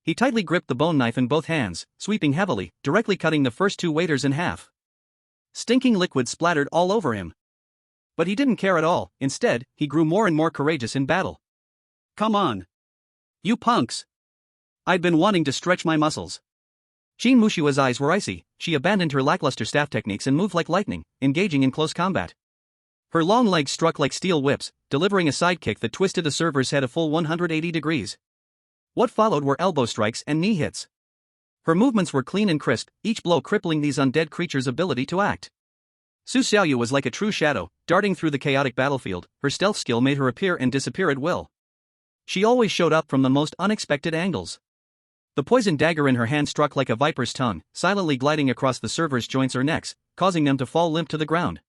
He tightly gripped the bone knife in both hands, sweeping heavily, directly cutting the first two waiters in half. Stinking liquid splattered all over him. But he didn't care at all. Instead, he grew more and more courageous in battle. Come on. You punks. I'd been wanting to stretch my muscles. Jean Mushua's eyes were icy. She abandoned her lackluster staff techniques and moved like lightning, engaging in close combat. Her long legs struck like steel whips, delivering a sidekick that twisted the server's head a full 180 degrees. What followed were elbow strikes and knee hits. Her movements were clean and crisp, each blow crippling these undead creatures' ability to act. Su Xiaoyu was like a true shadow, darting through the chaotic battlefield. Her stealth skill made her appear and disappear at will. She always showed up from the most unexpected angles. The poisoned dagger in her hand struck like a viper's tongue, silently gliding across the server's joints or necks, causing them to fall limp to the ground.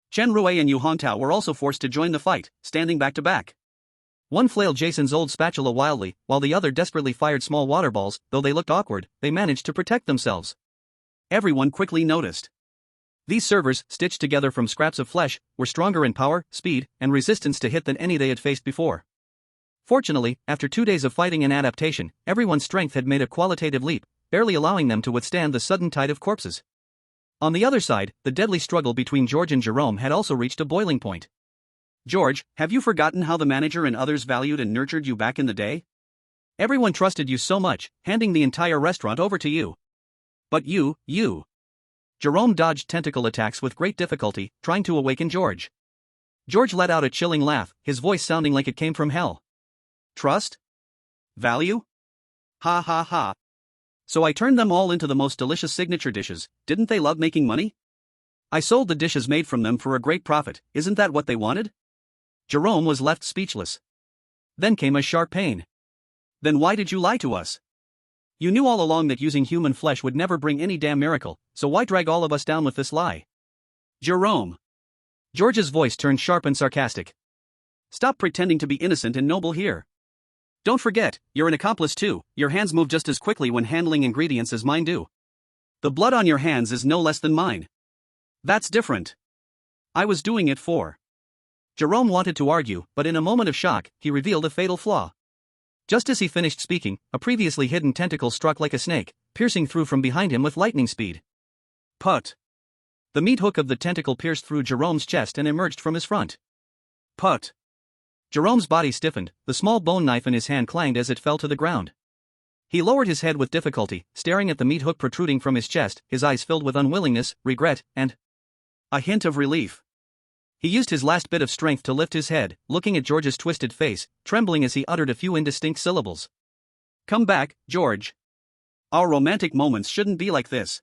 Chen Rui and Yu Hongtao were also forced to join the fight, standing back to back. One flailed Jason's old spatula wildly, while the other desperately fired small water balls. Though they looked awkward, they managed to protect themselves. Everyone quickly noticed. These servers, stitched together from scraps of flesh, were stronger in power, speed, and resistance to hit than any they had faced before. Fortunately, after 2 days of fighting and adaptation, everyone's strength had made a qualitative leap, barely allowing them to withstand the sudden tide of corpses. On the other side, the deadly struggle between George and Jerome had also reached a boiling point. George, have you forgotten how the manager and others valued and nurtured you back in the day? Everyone trusted you so much, handing the entire restaurant over to you. But you. Jerome dodged tentacle attacks with great difficulty, trying to awaken George. George let out a chilling laugh, his voice sounding like it came from hell. Trust? Value? Ha ha ha. So I turned them all into the most delicious signature dishes. Didn't they love making money? I sold the dishes made from them for a great profit. Isn't that what they wanted? Jerome was left speechless. Then came a sharp pain. Then why did you lie to us? You knew all along that using human flesh would never bring any damn miracle, so why drag all of us down with this lie? Jerome. George's voice turned sharp and sarcastic. Stop pretending to be innocent and noble here. Don't forget, you're an accomplice too. Your hands move just as quickly when handling ingredients as mine do. The blood on your hands is no less than mine. That's different. I was doing it for. Jerome wanted to argue, but in a moment of shock, he revealed a fatal flaw. Just as he finished speaking, a previously hidden tentacle struck like a snake, piercing through from behind him with lightning speed. Put. The meat hook of the tentacle pierced through Jerome's chest and emerged from his front. Put. Jerome's body stiffened, the small bone knife in his hand clanged as it fell to the ground. He lowered his head with difficulty, staring at the meat hook protruding from his chest, his eyes filled with unwillingness, regret, and a hint of relief. He used his last bit of strength to lift his head, looking at George's twisted face, trembling as he uttered a few indistinct syllables. Come back, George. Our romantic moments shouldn't be like this.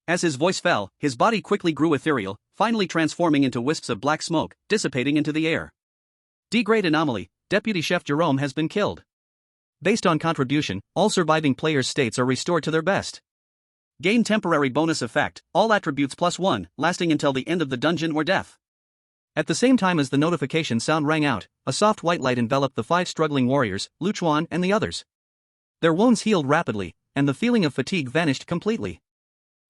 As his voice fell, his body quickly grew ethereal, finally transforming into wisps of black smoke, dissipating into the air. Degrade anomaly, Deputy Chef Jerome has been killed. Based on contribution, all surviving players' states are restored to their best. Gain temporary bonus effect, all attributes +1, lasting until the end of the dungeon or death. At the same time as the notification sound rang out, a soft white light enveloped the 5 struggling warriors, Chuan and the others. Their wounds healed rapidly, and the feeling of fatigue vanished completely.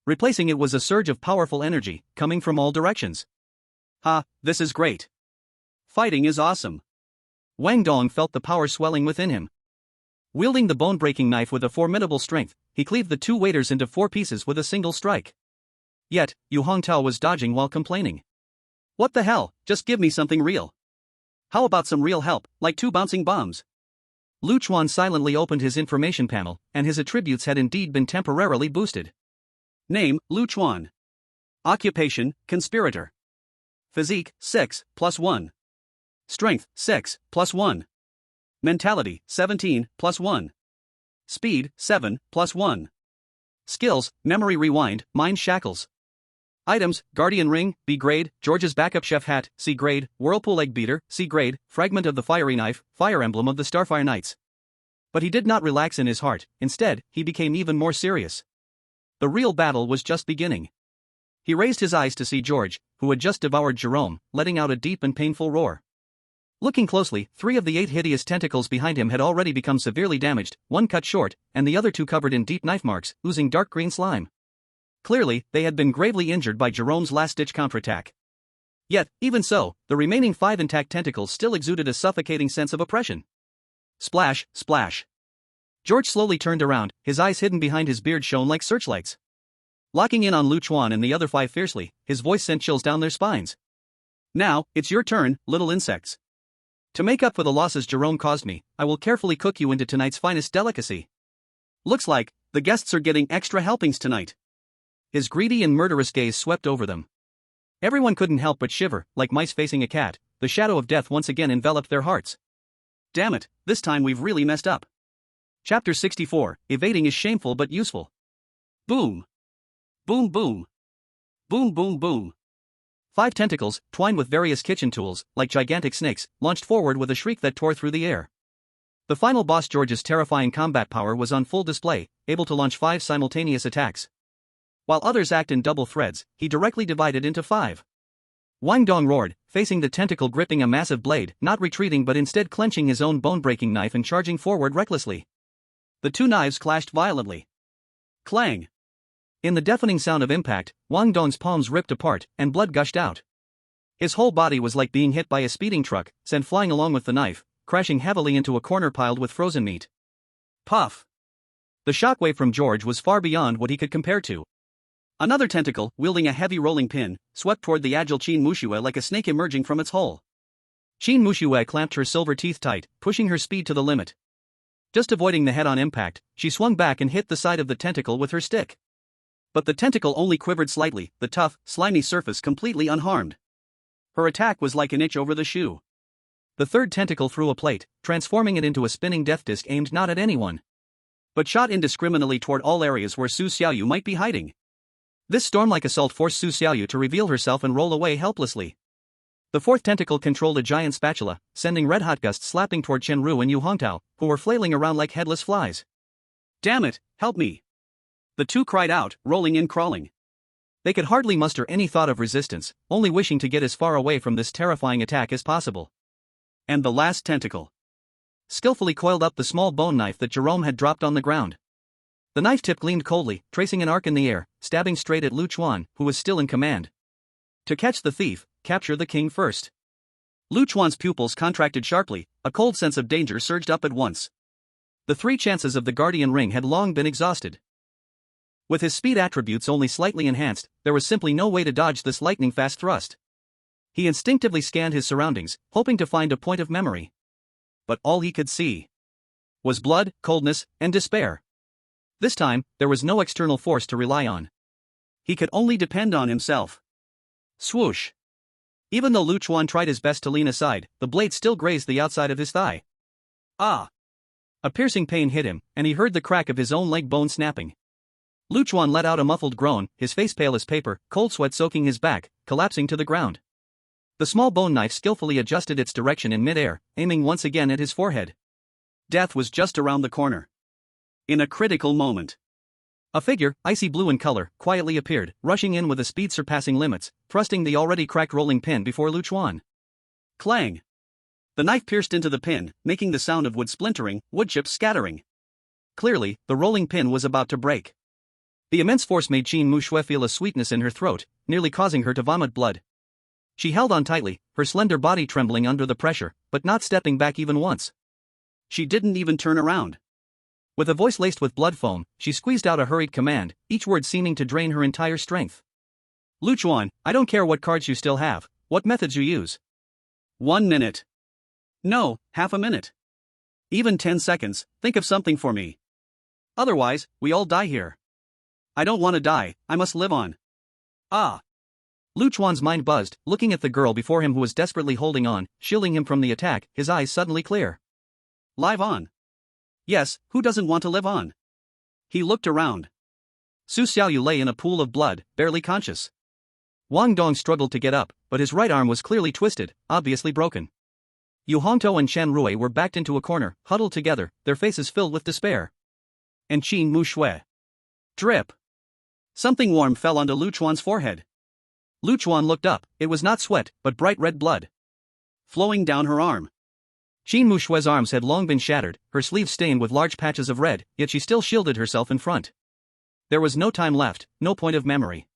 Replacing it was a surge of powerful energy, coming from all directions. Ha, this is great. Fighting is awesome. Wang Dong felt the power swelling within him. Wielding the bone-breaking knife with a formidable strength, he cleaved the 2 waiters into 4 pieces with a single strike. Yet, Yu Hongtao was dodging while complaining. What the hell, just give me something real. How about some real help, like 2 bouncing bombs? Chuan silently opened his information panel, and his attributes had indeed been temporarily boosted. Name, Chuan. Occupation, Conspirator. Physique, 6, +1. Strength, 6, +1. Mentality, 17, +1. Speed, 7, +1. Skills, Memory Rewind, Mind Shackles. Items, Guardian Ring, B grade, George's Backup Chef Hat, C grade, Whirlpool Egg Beater, C grade, Fragment of the Fiery Knife, Fire Emblem of the Starfire Knights. But he did not relax in his heart, instead, he became even more serious. The real battle was just beginning. He raised his eyes to see George, who had just devoured Jerome, letting out a deep and painful roar. Looking closely, 3 of the 8 hideous tentacles behind him had already become severely damaged, 1 cut short, and the other 2 covered in deep knife marks, oozing dark green slime. Clearly, they had been gravely injured by Jerome's last-ditch counterattack. Yet, even so, the remaining 5 intact tentacles still exuded a suffocating sense of oppression. Splash, splash. George slowly turned around, his eyes hidden behind his beard shone like searchlights. Locking in on Chuan and the other 5 fiercely, his voice sent chills down their spines. Now, it's your turn, little insects. To make up for the losses Jerome caused me, I will carefully cook you into tonight's finest delicacy. Looks like, the guests are getting extra helpings tonight. His greedy and murderous gaze swept over them. Everyone couldn't help but shiver, like mice facing a cat. The shadow of death once again enveloped their hearts. Damn it, this time we've really messed up. Chapter 64, Evading is shameful but useful. Boom. Boom boom. Boom boom boom. 5 tentacles, twined with various kitchen tools, like gigantic snakes, launched forward with a shriek that tore through the air. The final boss George's terrifying combat power was on full display, able to launch 5 simultaneous attacks. While others act in double threads, he directly divided into 5. Wang Dong roared, facing the tentacle gripping a massive blade, not retreating but instead clenching his own bone-breaking knife and charging forward recklessly. The 2 knives clashed violently. Clang! In the deafening sound of impact, Wang Dong's palms ripped apart, and blood gushed out. His whole body was like being hit by a speeding truck, sent flying along with the knife, crashing heavily into a corner piled with frozen meat. Puff! The shockwave from George was far beyond what he could compare to. Another tentacle, wielding a heavy rolling pin, swept toward the agile Qin Mushue like a snake emerging from its hole. Qin Mushue clamped her silver teeth tight, pushing her speed to the limit. Just avoiding the head-on impact, she swung back and hit the side of the tentacle with her stick. But the tentacle only quivered slightly, the tough, slimy surface completely unharmed. Her attack was like an itch over the shoe. The third tentacle threw a plate, transforming it into a spinning death disc aimed not at anyone, but shot indiscriminately toward all areas where Su Xiaoyu might be hiding. This storm-like assault forced Su Xiaoyu to reveal herself and roll away helplessly. The fourth tentacle controlled a giant spatula, sending red-hot gusts slapping toward Chen Ru and Yu Hongtao, who were flailing around like headless flies. Damn it, help me! The two cried out, rolling and crawling. They could hardly muster any thought of resistance, only wishing to get as far away from this terrifying attack as possible. And the last tentacle skillfully coiled up the small bone knife that Jerome had dropped on the ground. The knife tip gleamed coldly, tracing an arc in the air, stabbing straight at Lu Chuan, who was still in command. To catch the thief, capture the king first. Lu Chuan's pupils contracted sharply, a cold sense of danger surged up at once. The three chances of the Guardian Ring had long been exhausted. With his speed attributes only slightly enhanced, there was simply no way to dodge this lightning-fast thrust. He instinctively scanned his surroundings, hoping to find a point of memory. But all he could see was blood, coldness, and despair. This time, there was no external force to rely on. He could only depend on himself. Swoosh! Even though Lu Chuan tried his best to lean aside, the blade still grazed the outside of his thigh. Ah! A piercing pain hit him, and he heard the crack of his own leg bone snapping. Lu Chuan let out a muffled groan, his face pale as paper, cold sweat soaking his back, collapsing to the ground. The small bone knife skillfully adjusted its direction in mid-air, aiming once again at his forehead. Death was just around the corner. In a critical moment, a figure, icy blue in color, quietly appeared, rushing in with a speed surpassing limits, thrusting the already cracked rolling pin before Lu Chuan. Clang! The knife pierced into the pin, making the sound of wood splintering, wood chips scattering. Clearly, the rolling pin was about to break. The immense force made Qin Mushui feel a sweetness in her throat, nearly causing her to vomit blood. She held on tightly, her slender body trembling under the pressure, but not stepping back even once. She didn't even turn around. With a voice laced with blood foam, she squeezed out a hurried command, each word seeming to drain her entire strength. Lu Chuan, I don't care what cards you still have, what methods you use. 1 minute. No, half a minute. Even 10 seconds, think of something for me. Otherwise, we all die here. I don't want to die, I must live on. Ah! Lu Chuan's mind buzzed, looking at the girl before him who was desperately holding on, shielding him from the attack, his eyes suddenly clear. Live on. Yes, who doesn't want to live on? He looked around. Su Xiaoyu lay in a pool of blood, barely conscious. Wang Dong struggled to get up, but his right arm was clearly twisted, obviously broken. Yu Hongtao and Chen Rui were backed into a corner, huddled together, their faces filled with despair. And Qin Mushui. Drip. Something warm fell onto Lu Chuan's forehead. Lu Chuan looked up, it was not sweat, but bright red blood flowing down her arm. Qin Mushui's arms had long been shattered, her sleeves stained with large patches of red, yet she still shielded herself in front. There was no time left, no point of memory.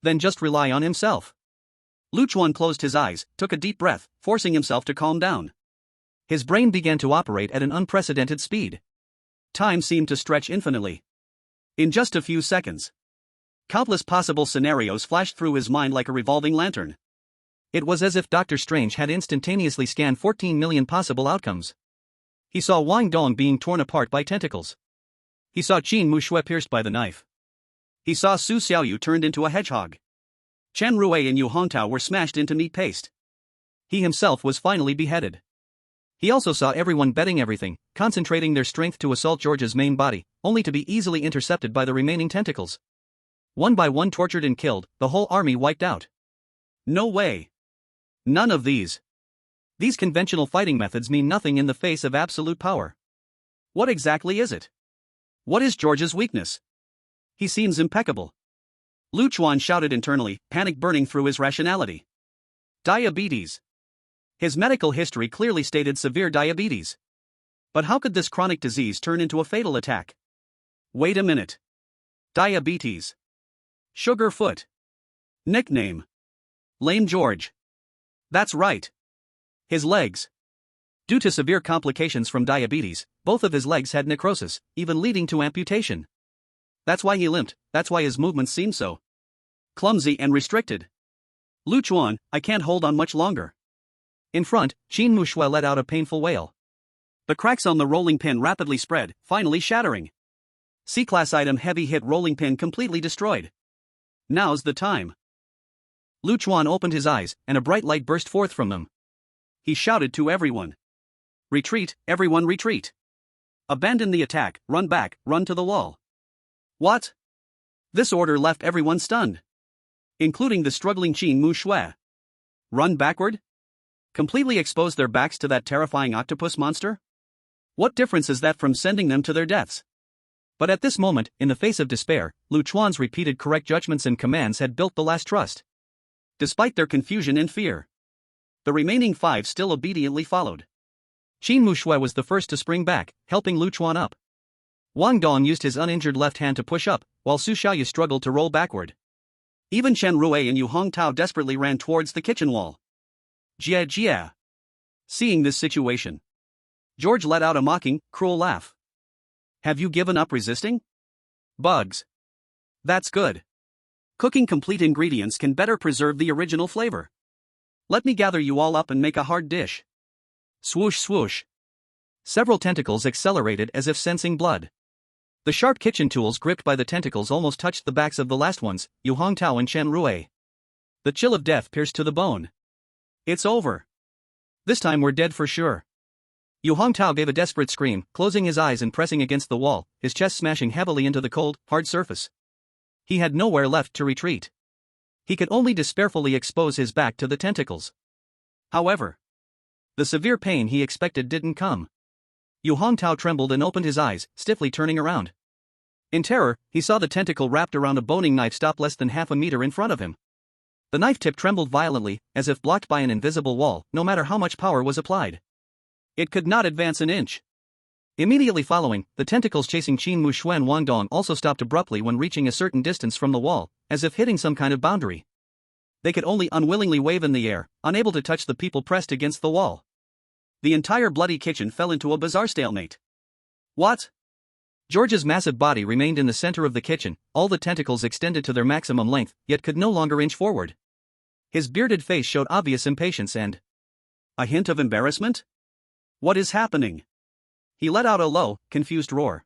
Then just rely on himself. Lu Chuan closed his eyes, took a deep breath, forcing himself to calm down. His brain began to operate at an unprecedented speed. Time seemed to stretch infinitely. In just a few seconds, countless possible scenarios flashed through his mind like a revolving lantern. It was as if Dr. Strange had instantaneously scanned 14 million possible outcomes. He saw Wang Dong being torn apart by tentacles. He saw Qin Mushui pierced by the knife. He saw Su Xiaoyu turned into a hedgehog. Chen Rui and Yu Hongtao were smashed into meat paste. He himself was finally beheaded. He also saw everyone betting everything, concentrating their strength to assault George's main body, only to be easily intercepted by the remaining tentacles. One by one tortured and killed, the whole army wiped out. No way. None of these. These conventional fighting methods mean nothing in the face of absolute power. What exactly is it? What is George's weakness? He seems impeccable. Lu Chuan shouted internally, panic burning through his rationality. Diabetes. His medical history clearly stated severe diabetes. But how could this chronic disease turn into a fatal attack? Wait a minute. Diabetes. Sugarfoot. Nickname. Lame George. That's right. His legs. Due to severe complications from diabetes, both of his legs had necrosis, even leading to amputation. That's why he limped, that's why his movements seemed so clumsy and restricted. Lu Chuan, I can't hold on much longer. In front, Qin Mushui let out a painful wail. The cracks on the rolling pin rapidly spread, finally shattering. C-class item heavy hit rolling pin completely destroyed. Now's the time. Chuan opened his eyes, and a bright light burst forth from them. He shouted to everyone. Retreat, everyone retreat. Abandon the attack, run back, run to the wall. What? This order left everyone stunned. Including the struggling Qin Mu Shui. Run backward? Completely expose their backs to that terrifying octopus monster? What difference is that from sending them to their deaths? But at this moment, in the face of despair, Chuan's repeated correct judgments and commands had built the last trust. Despite their confusion and fear, the remaining 5 still obediently followed. Qin Mu Shui was the first to spring back, helping Chuan up. Wang Dong used his uninjured left hand to push up, while Su Xiaoyu struggled to roll backward. Even Chen Rue and Yu Hongtao desperately ran towards the kitchen wall. Jia Jia. Seeing this situation, George let out a mocking, cruel laugh. Have you given up resisting? Bugs. That's good. Cooking complete ingredients can better preserve the original flavor. Let me gather you all up and make a hard dish. Swoosh swoosh. Several tentacles accelerated as if sensing blood. The sharp kitchen tools gripped by the tentacles almost touched the backs of the last ones, Yu Hongtao and Chen Rue. The chill of death pierced to the bone. It's over. This time we're dead for sure. Yu Hongtao gave a desperate scream, closing his eyes and pressing against the wall, his chest smashing heavily into the cold, hard surface. He had nowhere left to retreat. He could only despairfully expose his back to the tentacles. However, the severe pain he expected didn't come. Yu Hongtao trembled and opened his eyes, stiffly turning around. In terror, he saw the tentacle wrapped around a boning knife stop less than half a meter in front of him. The knife tip trembled violently, as if blocked by an invisible wall, no matter how much power was applied. It could not advance an inch. Immediately following, the tentacles chasing Qin Mu Shui and Wang Dong also stopped abruptly when reaching a certain distance from the wall, as if hitting some kind of boundary. They could only unwillingly wave in the air, unable to touch the people pressed against the wall. The entire bloody kitchen fell into a bizarre stalemate. What? George's massive body remained in the center of the kitchen, all the tentacles extended to their maximum length, yet could no longer inch forward. His bearded face showed obvious impatience and a hint of embarrassment? What is happening? He let out a low, confused roar.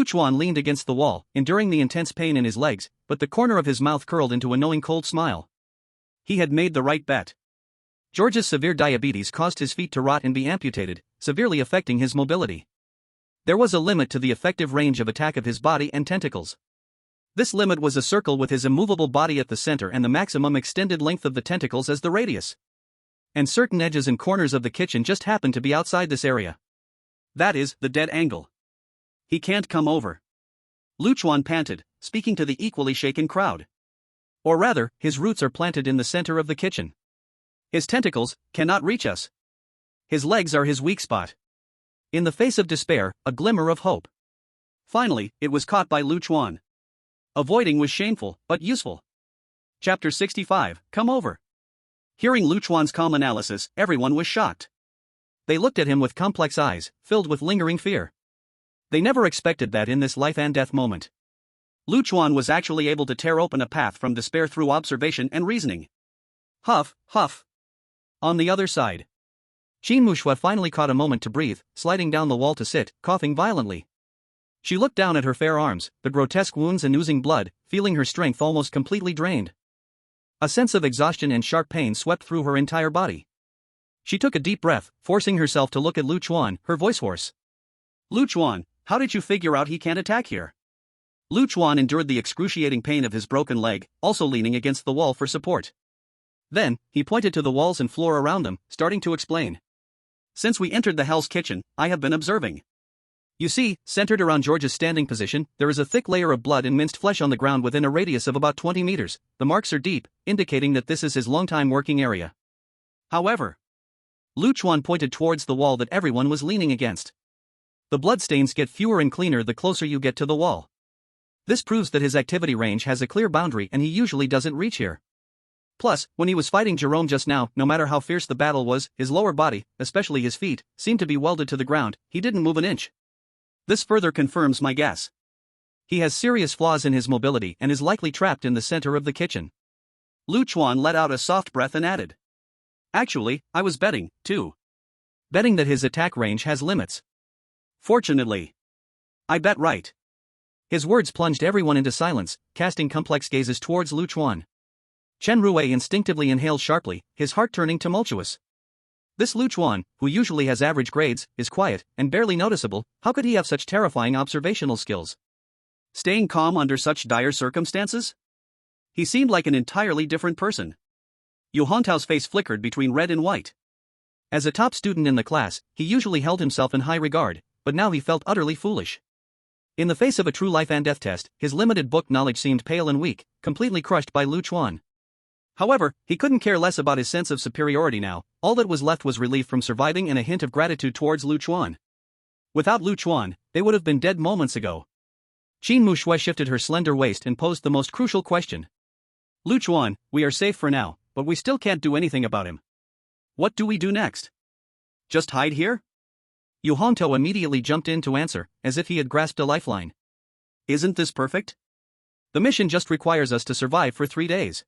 Chuan leaned against the wall, enduring the intense pain in his legs, but the corner of his mouth curled into a knowing cold smile. He had made the right bet. George's severe diabetes caused his feet to rot and be amputated, severely affecting his mobility. There was a limit to the effective range of attack of his body and tentacles. This limit was a circle with his immovable body at the center and the maximum extended length of the tentacles as the radius. And certain edges and corners of the kitchen just happened to be outside this area. That is, the dead angle. He can't come over. Chuan panted, speaking to the equally shaken crowd. Or rather, his roots are planted in the center of the kitchen. His tentacles cannot reach us. His legs are his weak spot. In the face of despair, a glimmer of hope. Finally, it was caught by Chuan. Avoiding was shameful, but useful. Chapter 65, Come Over. Hearing Chuan's calm analysis, everyone was shocked. They looked at him with complex eyes, filled with lingering fear. They never expected that in this life and death moment. Chuan was actually able to tear open a path from despair through observation and reasoning. Huff, huff. On the other side, Qin Mu Shui finally caught a moment to breathe, sliding down the wall to sit, coughing violently. She looked down at her fair arms, the grotesque wounds and oozing blood, feeling her strength almost completely drained. A sense of exhaustion and sharp pain swept through her entire body. She took a deep breath, forcing herself to look at Chuan, her voice hoarse. Chuan, how did you figure out he can't attack here? Chuan endured the excruciating pain of his broken leg, also leaning against the wall for support. Then, he pointed to the walls and floor around them, starting to explain. Since we entered the Hell's Kitchen, I have been observing. You see, centered around George's standing position, there is a thick layer of blood and minced flesh on the ground within a radius of about 20 meters. The marks are deep, indicating that this is his longtime working area. However, Chuan pointed towards the wall that everyone was leaning against. The bloodstains get fewer and cleaner the closer you get to the wall. This proves that his activity range has a clear boundary and he usually doesn't reach here. Plus, when he was fighting Jerome just now, no matter how fierce the battle was, his lower body, especially his feet, seemed to be welded to the ground. He didn't move an inch. This further confirms my guess. He has serious flaws in his mobility and is likely trapped in the center of the kitchen. Chuan let out a soft breath and added. Actually, I was betting, too. betting that his attack range has limits. Fortunately. I bet right. His words plunged everyone into silence, casting complex gazes towards Chuan. Chen Rue instinctively inhaled sharply, his heart turning tumultuous. This Chuan, who usually has average grades, is quiet and barely noticeable. How could he have such terrifying observational skills? Staying calm under such dire circumstances? He seemed like an entirely different person. Yu Hontao's face flickered between red and white. As a top student in the class, he usually held himself in high regard, but now he felt utterly foolish. In the face of a true life and death test, his limited book knowledge seemed pale and weak, completely crushed by Chuan. However, he couldn't care less about his sense of superiority now. All that was left was relief from surviving and a hint of gratitude towards Chuan. Without Chuan, they would have been dead moments ago. Qin Mushui shifted her slender waist and posed the most crucial question. Chuan, we are safe for now, but we still can't do anything about him. What do we do next? Just hide here? Yu Hontao immediately jumped in to answer, as if he had grasped a lifeline. Isn't this perfect? The mission just requires us to survive for 3 days.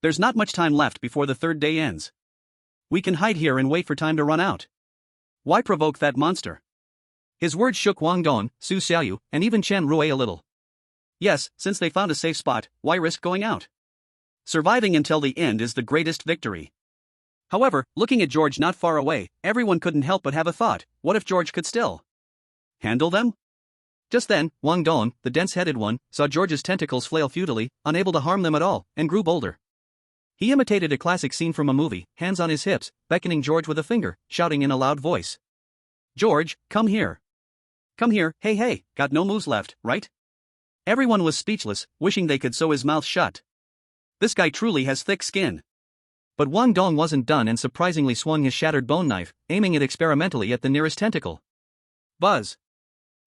There's not much time left before the 3rd day ends. We can hide here and wait for time to run out. Why provoke that monster? His words shook Wang Dong, Su Xiaoyu, and even Chen Rue a little. Yes, since they found a safe spot, why risk going out? Surviving until the end is the greatest victory. However, looking at George not far away, everyone couldn't help but have a thought: what if George could still handle them? Just then, Wang Dong, the dense-headed one, saw George's tentacles flail futilely, unable to harm them at all, and grew bolder. He imitated a classic scene from a movie, hands on his hips, beckoning George with a finger, shouting in a loud voice. George, come here. Come here, hey, got no moves left, right? Everyone was speechless, wishing they could sew his mouth shut. This guy truly has thick skin. But Wang Dong wasn't done and surprisingly swung his shattered bone knife, aiming it experimentally at the nearest tentacle. Buzz.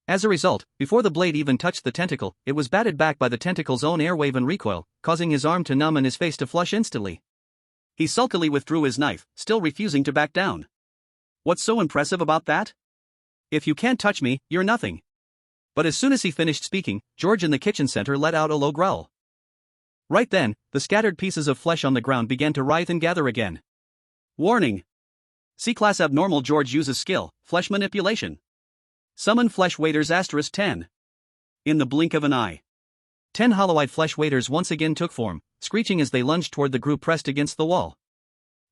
As a result, before the blade even touched the tentacle, it was batted back by the tentacle's own airwave and recoil, causing his arm to numb and his face to flush instantly. He sulkily withdrew his knife, still refusing to back down. What's so impressive about that? If you can't touch me, you're nothing. But as soon as he finished speaking, George in the kitchen center let out a low growl. Right then, the scattered pieces of flesh on the ground began to writhe and gather again. Warning! C-class abnormal George uses skill, flesh manipulation. Summon flesh waiters *10. In the blink of an eye. 10 hollow-eyed flesh waiters once again took form, screeching as they lunged toward the group pressed against the wall.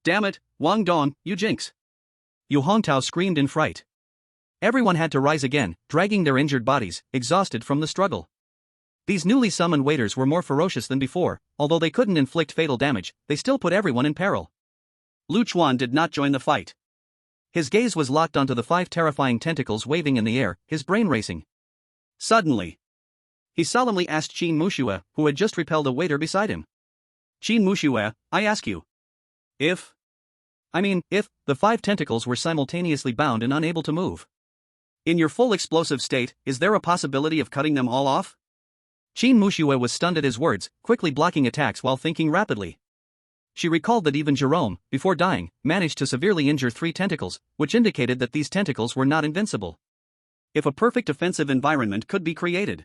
Damn it, Wang Dong, you jinx! Yu Hontao screamed in fright. Everyone had to rise again, dragging their injured bodies, exhausted from the struggle. These newly summoned waiters were more ferocious than before. Although they couldn't inflict fatal damage, they still put everyone in peril. Chuan did not join the fight. His gaze was locked onto the 5 terrifying tentacles waving in the air, his brain racing. Suddenly, he solemnly asked Qin Mushui, who had just repelled a waiter beside him. Qin Mushui, I ask you. If the 5 tentacles were simultaneously bound and unable to move. In your full explosive state, is there a possibility of cutting them all off? Qin Mushui was stunned at his words, quickly blocking attacks while thinking rapidly. She recalled that even Jerome, before dying, managed to severely injure 3 tentacles, which indicated that these tentacles were not invincible. If a perfect defensive environment could be created,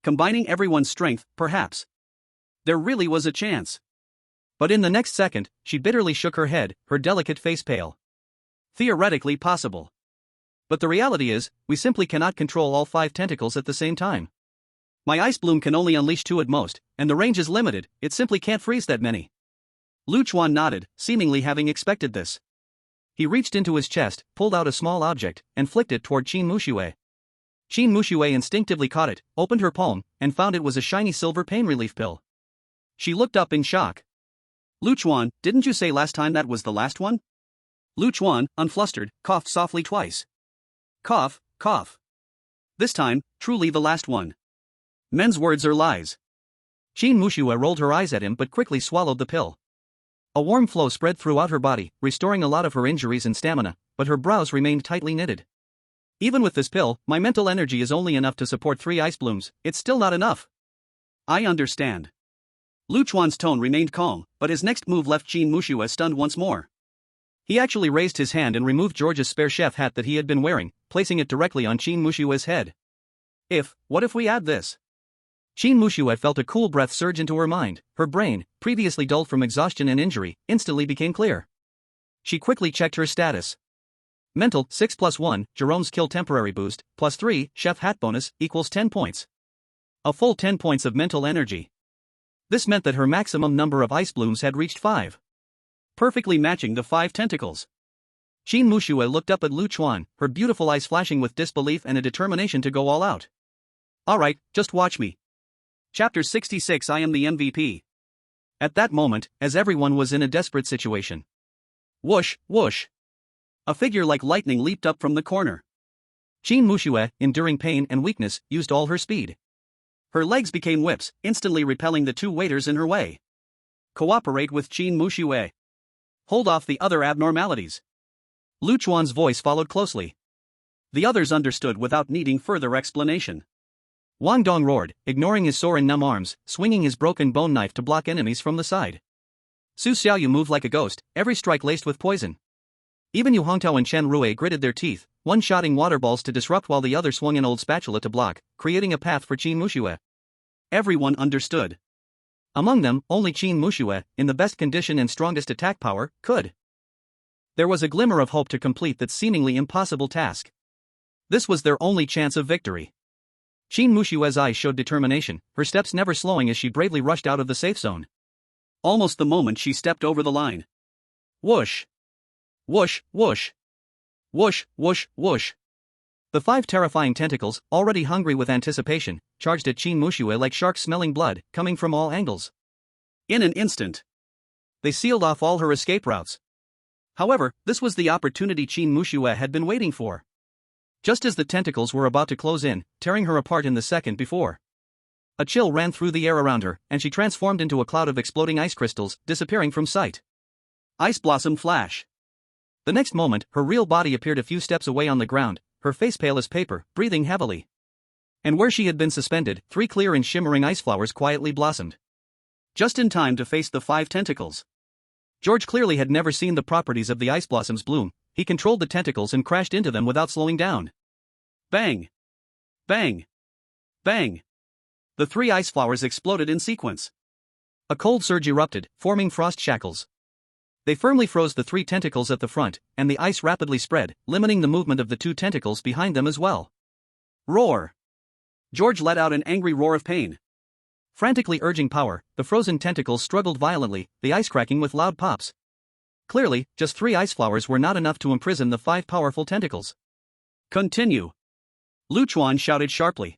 combining everyone's strength, perhaps, there really was a chance. But in the next second, she bitterly shook her head, her delicate face pale. Theoretically possible. But the reality is, we simply cannot control all 5 tentacles at the same time. My ice bloom can only unleash 2 at most, and the range is limited, it simply can't freeze that many. Chuan nodded, seemingly having expected this. He reached into his chest, pulled out a small object, and flicked it toward Qin Mushui. Qin Mushui instinctively caught it, opened her palm, and found it was a shiny silver pain relief pill. She looked up in shock. Chuan, didn't you say last time that was the last one? Chuan, unflustered, coughed softly twice. Cough, cough. This time, truly the last one. Men's words are lies. Qin Mushui rolled her eyes at him but quickly swallowed the pill. A warm flow spread throughout her body, restoring a lot of her injuries and stamina, but her brows remained tightly knitted. Even with this pill, my mental energy is only enough to support 3 ice blooms, it's still not enough. I understand. Chuan's tone remained calm, but his next move left Qin Mushui stunned once more. He actually raised his hand and removed George's spare chef hat that he had been wearing, placing it directly on Qin Mushui's head. What if we add this? Qin Mushui felt a cool breath surge into her mind. Her brain, previously dulled from exhaustion and injury, instantly became clear. She quickly checked her status. Mental, 6 plus 1, Jerome's kill temporary boost, plus 3, chef hat bonus, equals 10 points. A full 10 points of mental energy. This meant that her maximum number of ice blooms had reached 5. Perfectly matching the 5 tentacles. Qin Muxue looked up at Lu Chuan, her beautiful eyes flashing with disbelief and a determination to go all out. Alright, just watch me. Chapter 66 I am the MVP. At that moment, as everyone was in a desperate situation. Whoosh, whoosh. A figure like lightning leaped up from the corner. Qin Muxue, enduring pain and weakness, used all her speed. Her legs became whips, instantly repelling the 2 waiters in her way. Cooperate with Qin Muxue. Hold off the other abnormalities. Lu Chuan's voice followed closely. The others understood without needing further explanation. Wang Dong roared, ignoring his sore and numb arms, swinging his broken bone knife to block enemies from the side. Su Xiaoyu moved like a ghost, every strike laced with poison. Even Yu Hongtao and Chen Rui gritted their teeth, one shotting water balls to disrupt while the other swung an old spatula to block, creating a path for Qin Muxue. Everyone understood. Among them, only Qin Muxue, in the best condition and strongest attack power, could. There was a glimmer of hope to complete that seemingly impossible task. This was their only chance of victory. Qin Mushue's eyes showed determination, her steps never slowing as she bravely rushed out of the safe zone. Almost the moment she stepped over the line. Whoosh! Whoosh, whoosh! Whoosh, whoosh, whoosh! The 5 terrifying tentacles, already hungry with anticipation, charged at Qin Muxue like sharks smelling blood, coming from all angles. In an instant, they sealed off all her escape routes. However, this was the opportunity Qin Muxue had been waiting for. Just as the tentacles were about to close in, tearing her apart in the second before. A chill ran through the air around her, and she transformed into a cloud of exploding ice crystals, disappearing from sight. Ice blossom flash. The next moment, her real body appeared a few steps away on the ground, her face pale as paper, breathing heavily. And where she had been suspended, 3 clear and shimmering ice flowers quietly blossomed. Just in time to face the 5 tentacles. George clearly had never seen the properties of the ice blossoms bloom. He controlled the tentacles and crashed into them without slowing down. Bang! Bang! Bang! The 3 ice flowers exploded in sequence. A cold surge erupted, forming frost shackles. They firmly froze the 3 tentacles at the front, and the ice rapidly spread, limiting the movement of the 2 tentacles behind them as well. Roar! George let out an angry roar of pain. Frantically urging power, the frozen tentacles struggled violently, the ice cracking with loud pops. Clearly, just 3 ice flowers were not enough to imprison the 5 powerful tentacles. Continue! Lu Chuan shouted sharply.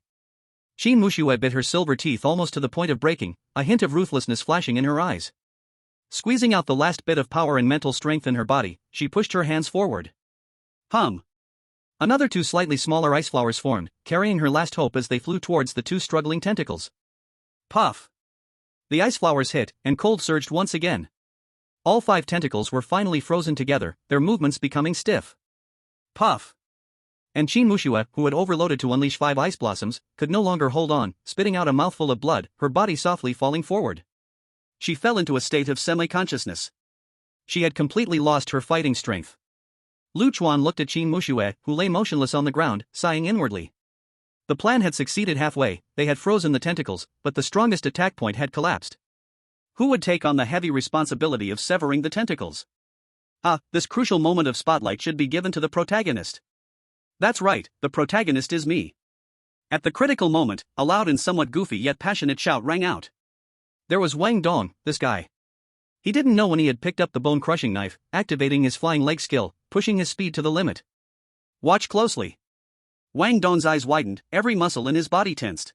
Qin Muxue bit her silver teeth almost to the point of breaking, a hint of ruthlessness flashing in her eyes. Squeezing out the last bit of power and mental strength in her body, she pushed her hands forward. Hum! Another 2 slightly smaller ice flowers formed, carrying her last hope as they flew towards the 2 struggling tentacles. Puff! The ice flowers hit, and cold surged once again. All 5 tentacles were finally frozen together, their movements becoming stiff. Puff! And Qin Muxue, who had overloaded to unleash 5 ice blossoms, could no longer hold on, spitting out a mouthful of blood, her body softly falling forward. She fell into a state of semi-consciousness. She had completely lost her fighting strength. Lu Chuan looked at Qin Muxue, who lay motionless on the ground, sighing inwardly. The plan had succeeded halfway, they had frozen the tentacles, but the strongest attack point had collapsed. Who would take on the heavy responsibility of severing the tentacles? This crucial moment of spotlight should be given to the protagonist. That's right, the protagonist is me. At the critical moment, a loud and somewhat goofy yet passionate shout rang out. There was Wang Dong, this guy. He didn't know when he had picked up the bone-crushing knife, activating his flying leg skill, pushing his speed to the limit. Watch closely. Wang Dong's eyes widened, every muscle in his body tensed.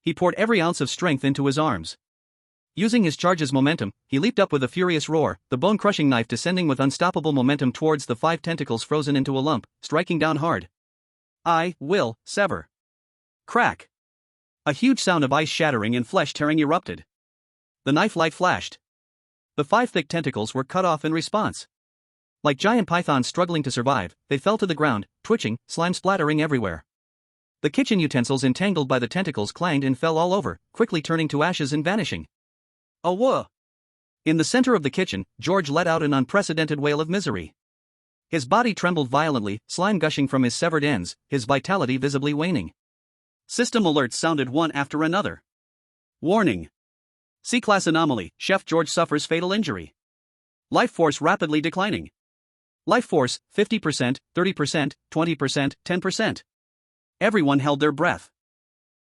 He poured every ounce of strength into his arms. Using his charge's momentum, he leaped up with a furious roar, the bone-crushing knife descending with unstoppable momentum towards the 5 tentacles frozen into a lump, striking down hard. I will sever. Crack. A huge sound of ice shattering and flesh tearing erupted. The knife light flashed. The 5 thick tentacles were cut off in response. Like giant pythons struggling to survive, they fell to the ground, twitching, slime splattering everywhere. The kitchen utensils entangled by the tentacles clanged and fell all over, quickly turning to ashes and vanishing. Oh whoa! In the center of the kitchen, George let out an unprecedented wail of misery. His body trembled violently, slime gushing from his severed ends, his vitality visibly waning. System alerts sounded one after another. Warning! C-class anomaly, Chef George suffers fatal injury. Life force rapidly declining. Life force, 50%, 30%, 20%, 10%. Everyone held their breath.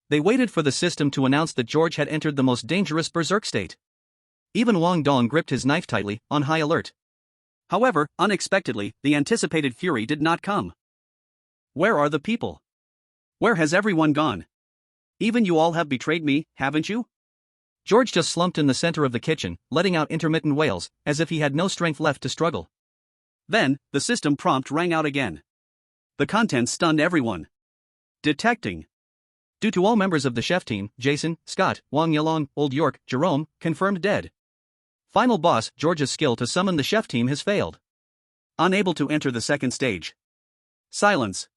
They waited for the system to announce that George had entered the most dangerous berserk state. Even Wang Dong gripped his knife tightly, on high alert. However, unexpectedly, the anticipated fury did not come. Where are the people? Where has everyone gone? Even you all have betrayed me, haven't you? George just slumped in the center of the kitchen, letting out intermittent wails, as if he had no strength left to struggle. Then, the system prompt rang out again. The contents stunned everyone. Detecting. Due to all members of the chef team, Jason, Scott, Wang Yilong, Old York, Jerome, confirmed dead. Final boss, George's skill to summon the chef team has failed. Unable to enter the second stage. Silence.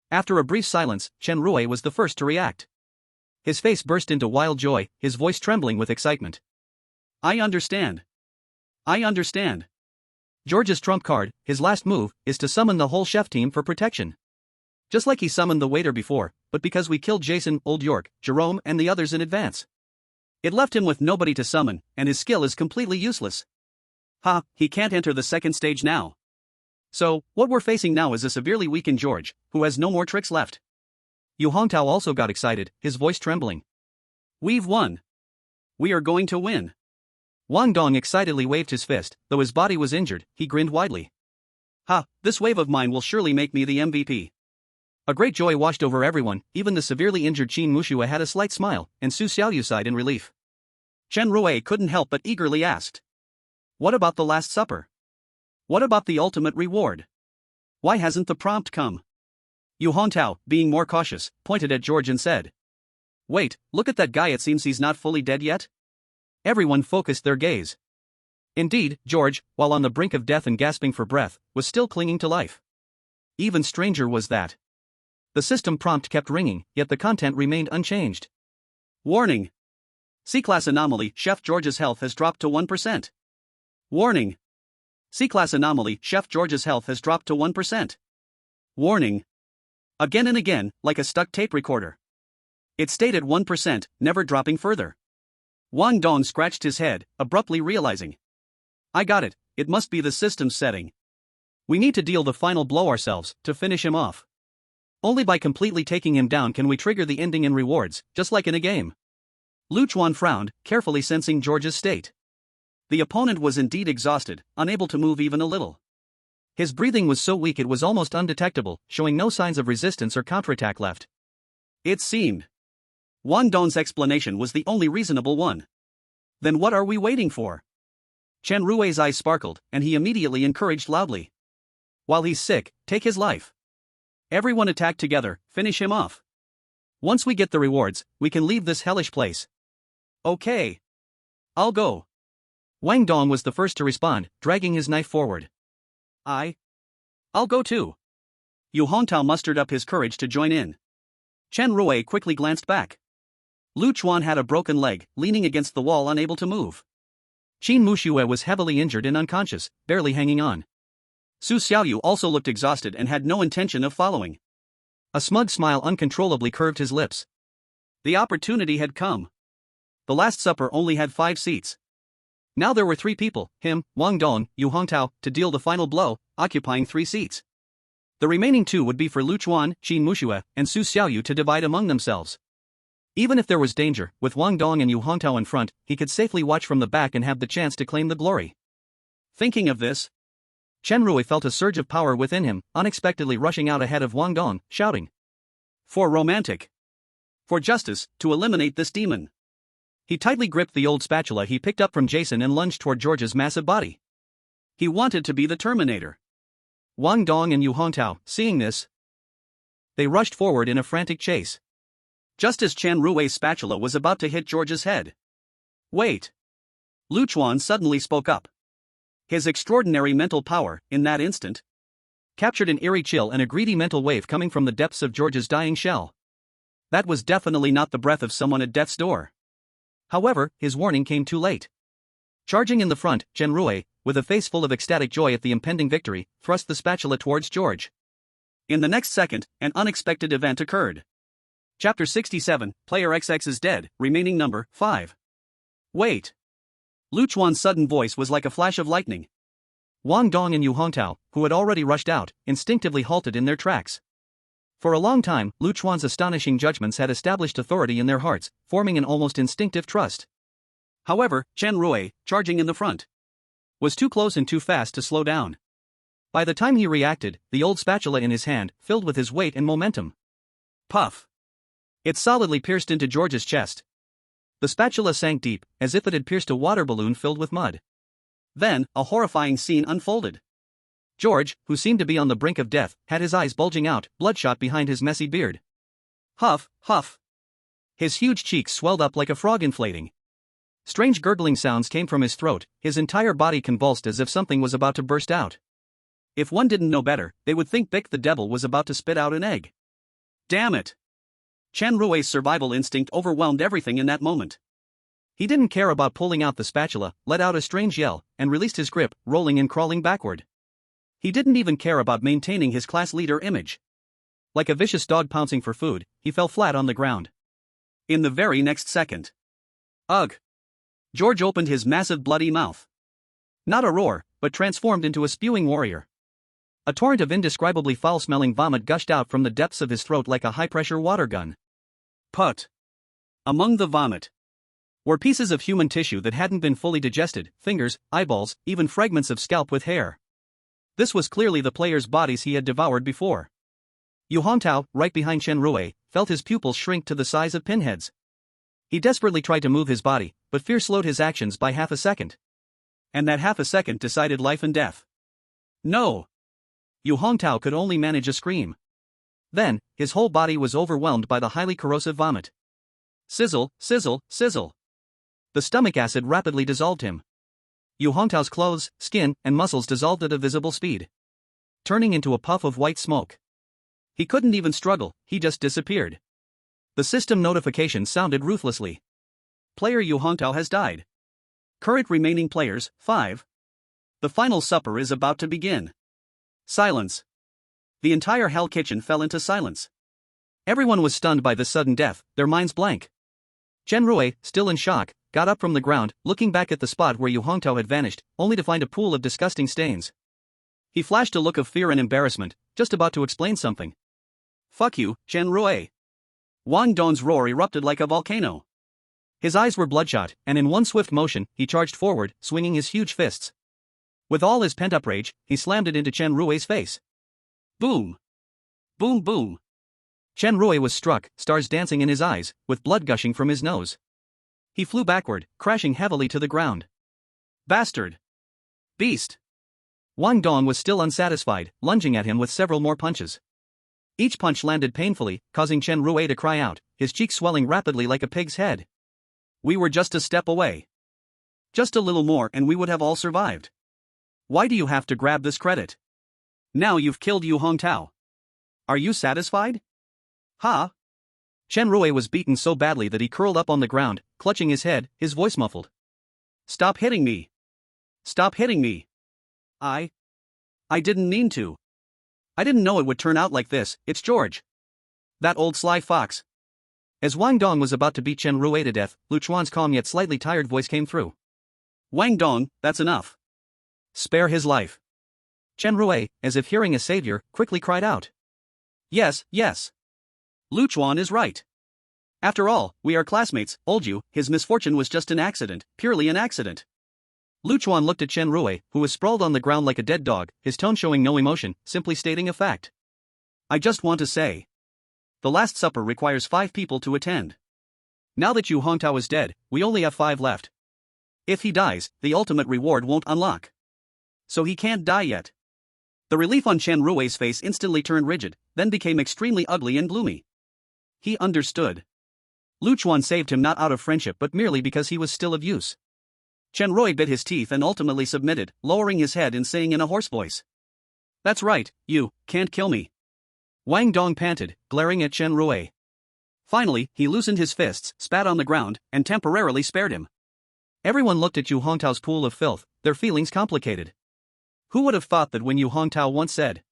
After a brief silence, Chen Rui was the first to react. His face burst into wild joy, his voice trembling with excitement. I understand. I understand. George's trump card, his last move, is to summon the whole chef team for protection. Just like he summoned the waiter before, but because we killed Jason, Old York, Jerome and the others in advance. It left him with nobody to summon, and his skill is completely useless. He can't enter the second stage now. So, what we're facing now is a severely weakened George, who has no more tricks left. Yu Hongtao also got excited, his voice trembling. We've won. We are going to win. Wang Dong excitedly waved his fist, though his body was injured, he grinned widely. This wave of mine will surely make me the MVP. A great joy washed over everyone, even the severely injured Qin Mushua had a slight smile, and Su Xiaoyu sighed in relief. Chen Rui couldn't help but eagerly asked. What about the Last Supper? What about the ultimate reward? Why hasn't the prompt come? Yu Hongtao, being more cautious, pointed at George and said. Wait, look at that guy, it seems he's not fully dead yet? Everyone focused their gaze. Indeed, George, while on the brink of death and gasping for breath, was still clinging to life. Even stranger was that. The system prompt kept ringing, yet the content remained unchanged. Warning. C-class anomaly, Chef George's health has dropped to 1%. Warning. C-class anomaly, Chef George's health has dropped to 1%. Warning. Again and again, like a stuck tape recorder. It stayed at 1%, never dropping further. Wang Dong scratched his head, abruptly realizing. I got it, it must be the system's setting. We need to deal the final blow ourselves, to finish him off. Only by completely taking him down can we trigger the ending and rewards, just like in a game. Chuan frowned, carefully sensing George's state. The opponent was indeed exhausted, unable to move even a little. His breathing was so weak it was almost undetectable, showing no signs of resistance or counterattack left. It seemed. Wang Dong's explanation was the only reasonable one. Then what are we waiting for? Chen Rui's eyes sparkled, and he immediately encouraged loudly. While he's sick, take his life. Everyone attack together, finish him off. Once we get the rewards, we can leave this hellish place. Okay. I'll go. Wang Dong was the first to respond, dragging his knife forward. I'll go too. Yu Hongtao mustered up his courage to join in. Chen Rui quickly glanced back. Chuan had a broken leg, leaning against the wall unable to move. Qin Mushua was heavily injured and unconscious, barely hanging on. Su Xiaoyu also looked exhausted and had no intention of following. A smug smile uncontrollably curved his lips. The opportunity had come. The Last Supper only had 5 seats. Now there were 3 people, him, Wang Dong, Yu Hongtao, to deal the final blow, occupying 3 seats. The remaining 2 would be for Chuan, Qin Mushua, and Su Xiaoyu to divide among themselves. Even if there was danger, with Wang Dong and Yu Hongtao in front, he could safely watch from the back and have the chance to claim the glory. Thinking of this, Chen Rui felt a surge of power within him, unexpectedly rushing out ahead of Wang Dong, shouting. For romantic. For justice, to eliminate this demon. He tightly gripped the old spatula he picked up from Jason and lunged toward George's massive body. He wanted to be the Terminator. Wang Dong and Yu Hongtao, seeing this, they rushed forward in a frantic chase. Just as Chen Rui's spatula was about to hit George's head. Wait. Chuan suddenly spoke up. His extraordinary mental power, in that instant, captured an eerie chill and a greedy mental wave coming from the depths of George's dying shell. That was definitely not the breath of someone at death's door. However, his warning came too late. Charging in the front, Chen Rui, with a face full of ecstatic joy at the impending victory, thrust the spatula towards George. In the next second, an unexpected event occurred. Chapter 67, Player XX is dead, remaining number 5. Wait. Chuan's sudden voice was like a flash of lightning. Wang Dong and Yu Hongtao, who had already rushed out, instinctively halted in their tracks. For a long time, Lu Chuan's astonishing judgments had established authority in their hearts, forming an almost instinctive trust. However, Chen Rui, charging in the front, was too close and too fast to slow down. By the time he reacted, the old spatula in his hand filled with his weight and momentum. Puff! It solidly pierced into George's chest. The spatula sank deep, as if it had pierced a water balloon filled with mud. Then, a horrifying scene unfolded. George, who seemed to be on the brink of death, had his eyes bulging out, bloodshot behind his messy beard. Huff, huff. His huge cheeks swelled up like a frog inflating. Strange gurgling sounds came from his throat, his entire body convulsed as if something was about to burst out. If one didn't know better, they would think Bick the Devil was about to spit out an egg. Damn it! Chen Rui's survival instinct overwhelmed everything in that moment. He didn't care about pulling out the spatula, let out a strange yell, and released his grip, rolling and crawling backward. He didn't even care about maintaining his class leader image. Like a vicious dog pouncing for food, he fell flat on the ground. In the very next second. Ugh! George opened his massive bloody mouth. Not a roar, but transformed into a spewing warrior. A torrent of indescribably foul-smelling vomit gushed out from the depths of his throat like a high-pressure water gun. Put! Among the vomit were pieces of human tissue that hadn't been fully digested, fingers, eyeballs, even fragments of scalp with hair. This was clearly the players' bodies he had devoured before. Yu Hongtao, right behind Chen Rui, felt his pupils shrink to the size of pinheads. He desperately tried to move his body, but fear slowed his actions by half a second. And that half a second decided life and death. No! Yu Hongtao could only manage a scream. Then, his whole body was overwhelmed by the highly corrosive vomit. Sizzle, sizzle, sizzle. The stomach acid rapidly dissolved him. Yu Hongtao's clothes, skin, and muscles dissolved at a visible speed, turning into a puff of white smoke. He couldn't even struggle, he just disappeared. The system notification sounded ruthlessly. Player Yu Hongtao has died. Current remaining players, 5. The final supper is about to begin. Silence. The entire Hell Kitchen fell into silence. Everyone was stunned by this sudden death, their minds blank. Chen Rui, still in shock, got up from the ground, looking back at the spot where Yu Hongtao had vanished, only to find a pool of disgusting stains. He flashed a look of fear and embarrassment, just about to explain something. Fuck you, Chen Rui. Wang Dong's roar erupted like a volcano. His eyes were bloodshot, and in one swift motion, he charged forward, swinging his huge fists. With all his pent-up rage, he slammed it into Chen Rui's face. Boom! Boom boom! Chen Rui was struck, stars dancing in his eyes, with blood gushing from his nose. He flew backward, crashing heavily to the ground. Bastard! Beast! Wang Dong was still unsatisfied, lunging at him with several more punches. Each punch landed painfully, causing Chen Rui to cry out, his cheeks swelling rapidly like a pig's head. We were just a step away. Just a little more and we would have all survived. Why do you have to grab this credit? Now you've killed Yu Hongtao. Are you satisfied? Ha! Chen Rui was beaten so badly that he curled up on the ground, clutching his head, his voice muffled. Stop hitting me! Stop hitting me! I didn't mean to. I didn't know it would turn out like this. It's George. That old sly fox. As Wang Dong was about to beat Chen Rui to death, Lu Chuan's calm yet slightly tired voice came through. Wang Dong, that's enough. Spare his life. Chen Rui, as if hearing a savior, quickly cried out. Yes, yes. Lu Chuan is right. After all, we are classmates, old Yu, his misfortune was just an accident, purely an accident. Lu Chuan looked at Chen Rui, who was sprawled on the ground like a dead dog, his tone showing no emotion, simply stating a fact. I just want to say. The Last Supper requires 5 people to attend. Now that Yu Hongtao is dead, we only have 5 left. If he dies, the ultimate reward won't unlock. So he can't die yet. The relief on Chen Rui's face instantly turned rigid, then became extremely ugly and gloomy. He understood. Lu Chuan saved him not out of friendship but merely because he was still of use. Chen Rui bit his teeth and ultimately submitted, lowering his head and saying in a hoarse voice. That's right, you can't kill me. Wang Dong panted, glaring at Chen Rui. Finally, he loosened his fists, spat on the ground, and temporarily spared him. Everyone looked at Yu Hongtao's pool of filth, their feelings complicated. Who would have thought that when Yu Hongtao once said,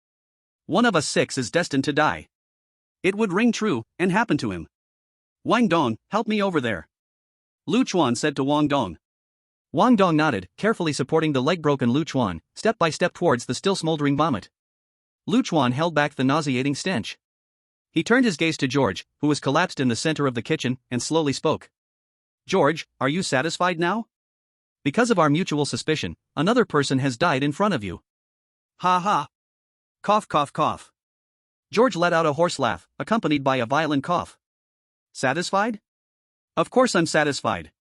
"One of us 6 is destined to die," it would ring true, and happen to him. Wang Dong, help me over there. Lu Chuan said to Wang Dong. Wang Dong nodded, carefully supporting the leg-broken Lu Chuan, step by step towards the still smoldering vomit. Lu Chuan held back the nauseating stench. He turned his gaze to George, who was collapsed in the center of the kitchen, and slowly spoke. George, are you satisfied now? Because of our mutual suspicion, another person has died in front of you. Ha ha. Cough cough cough. George let out a hoarse laugh, accompanied by a violent cough. Satisfied? Of course I'm satisfied.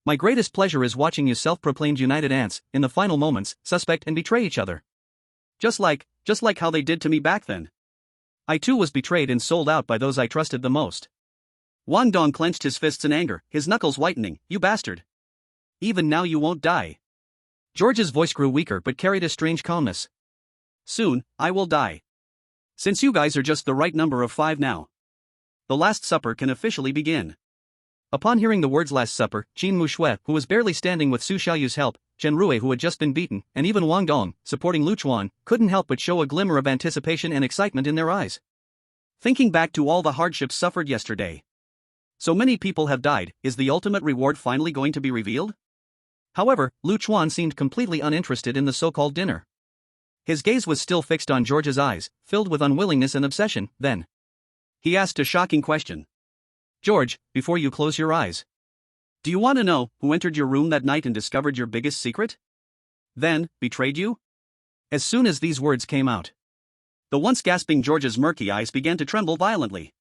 My greatest pleasure is watching you self-proclaimed united ants, in the final moments, suspect and betray each other. Just like how they did to me back then. I too was betrayed and sold out by those I trusted the most. Wang Dong clenched his fists in anger, his knuckles whitening. You bastard. Even now you won't die. George's voice grew weaker but carried a strange calmness. Soon, I will die. Since you guys are just the right number of 5 now. The Last Supper can officially begin. Upon hearing the words Last Supper, Qin Mushui, who was barely standing with Su Xiaoyu's help, Chen Rui who had just been beaten, and even Wang Dong, supporting Lu Chuan, couldn't help but show a glimmer of anticipation and excitement in their eyes. Thinking back to all the hardships suffered yesterday. So many people have died, is the ultimate reward finally going to be revealed? However, Lu Chuan seemed completely uninterested in the so-called dinner. His gaze was still fixed on George's eyes, filled with unwillingness and obsession. Then he asked a shocking question. George, before you close your eyes, do you want to know who entered your room that night and discovered your biggest secret? Then, betrayed you? As soon as these words came out, the once gasping George's murky eyes began to tremble violently.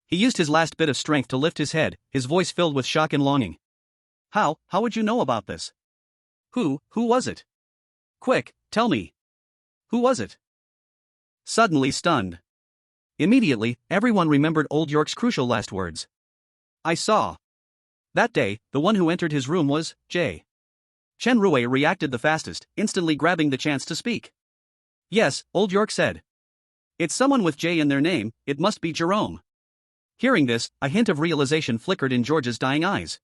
He used his last bit of strength to lift his head, his voice filled with shock and longing. How would you know about this? Who was it? Quick, tell me. Who was it? Suddenly stunned. Immediately, everyone remembered Old York's crucial last words. I saw. That day, the one who entered his room was J. Chen Rui reacted the fastest, instantly grabbing the chance to speak. Yes, Old York said. It's someone with J in their name, it must be Jerome. Hearing this, a hint of realization flickered in George's dying eyes.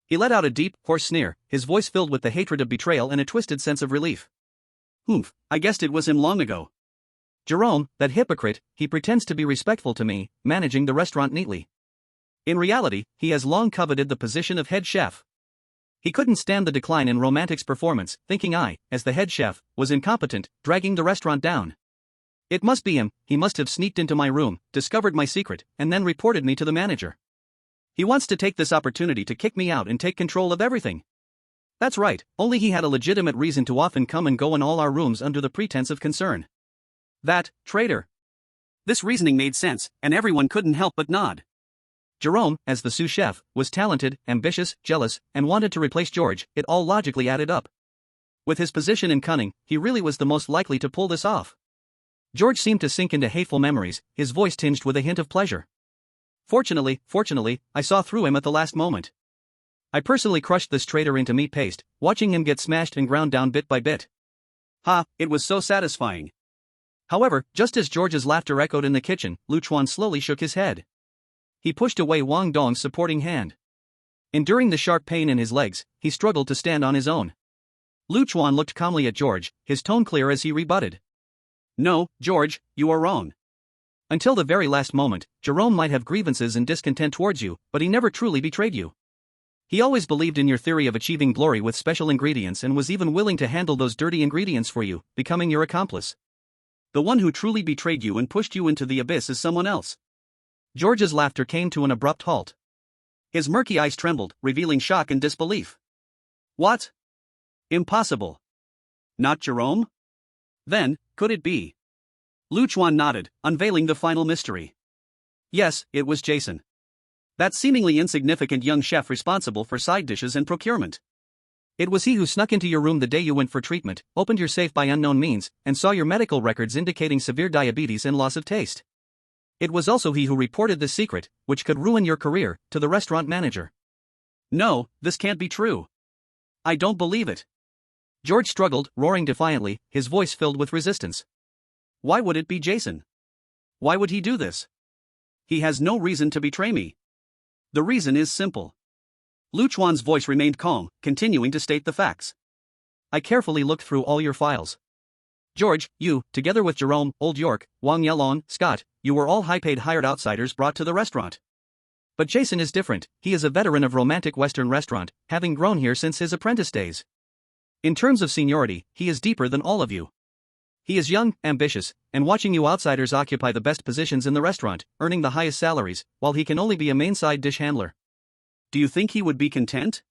He let out a deep, hoarse sneer, his voice filled with the hatred of betrayal and a twisted sense of relief. Humph, I guessed it was him long ago. Jerome, that hypocrite, he pretends to be respectful to me, managing the restaurant neatly. In reality, he has long coveted the position of head chef. He couldn't stand the decline in Romantic's performance, thinking I, as the head chef, was incompetent, dragging the restaurant down. It must be him, he must have sneaked into my room, discovered my secret, and then reported me to the manager. He wants to take this opportunity to kick me out and take control of everything. That's right, only he had a legitimate reason to often come and go in all our rooms under the pretense of concern. That traitor. This reasoning made sense, and everyone couldn't help but nod. Jerome, as the sous chef, was talented, ambitious, jealous, and wanted to replace George. It all logically added up. With his position and cunning, he really was the most likely to pull this off. George seemed to sink into hateful memories, his voice tinged with a hint of pleasure. Fortunately, I saw through him at the last moment. I personally crushed this traitor into meat paste, watching him get smashed and ground down bit by bit. Ha, it was so satisfying. However, just as George's laughter echoed in the kitchen, Lu Chuan slowly shook his head. He pushed away Wang Dong's supporting hand. Enduring the sharp pain in his legs, he struggled to stand on his own. Lu Chuan looked calmly at George, his tone clear as he rebutted. No, George, you are wrong. Until the very last moment, Jerome might have grievances and discontent towards you, but he never truly betrayed you. He always believed in your theory of achieving glory with special ingredients and was even willing to handle those dirty ingredients for you, becoming your accomplice. The one who truly betrayed you and pushed you into the abyss is someone else. George's laughter came to an abrupt halt. His murky eyes trembled, revealing shock and disbelief. What? Impossible. Not Jerome? Then, could it be? Lu Chuan nodded, unveiling the final mystery. Yes, it was Jason. That seemingly insignificant young chef responsible for side dishes and procurement. It was he who snuck into your room the day you went for treatment, opened your safe by unknown means, and saw your medical records indicating severe diabetes and loss of taste. It was also he who reported the secret, which could ruin your career, to the restaurant manager. No, this can't be true. I don't believe it. George struggled, roaring defiantly, his voice filled with resistance. Why would it be Jason? Why would he do this? He has no reason to betray me. The reason is simple. Lu Chuan's voice remained calm, continuing to state the facts. I carefully looked through all your files. George, you, together with Jerome, Old York, Wang Yelong, Scott, you were all high-paid hired outsiders brought to the restaurant. But Jason is different. He is a veteran of romantic Western restaurant, having grown here since his apprentice days. In terms of seniority, he is deeper than all of you. He is young, ambitious, and watching you outsiders occupy the best positions in the restaurant, earning the highest salaries, while he can only be a main side dish handler. Do you think he would be content?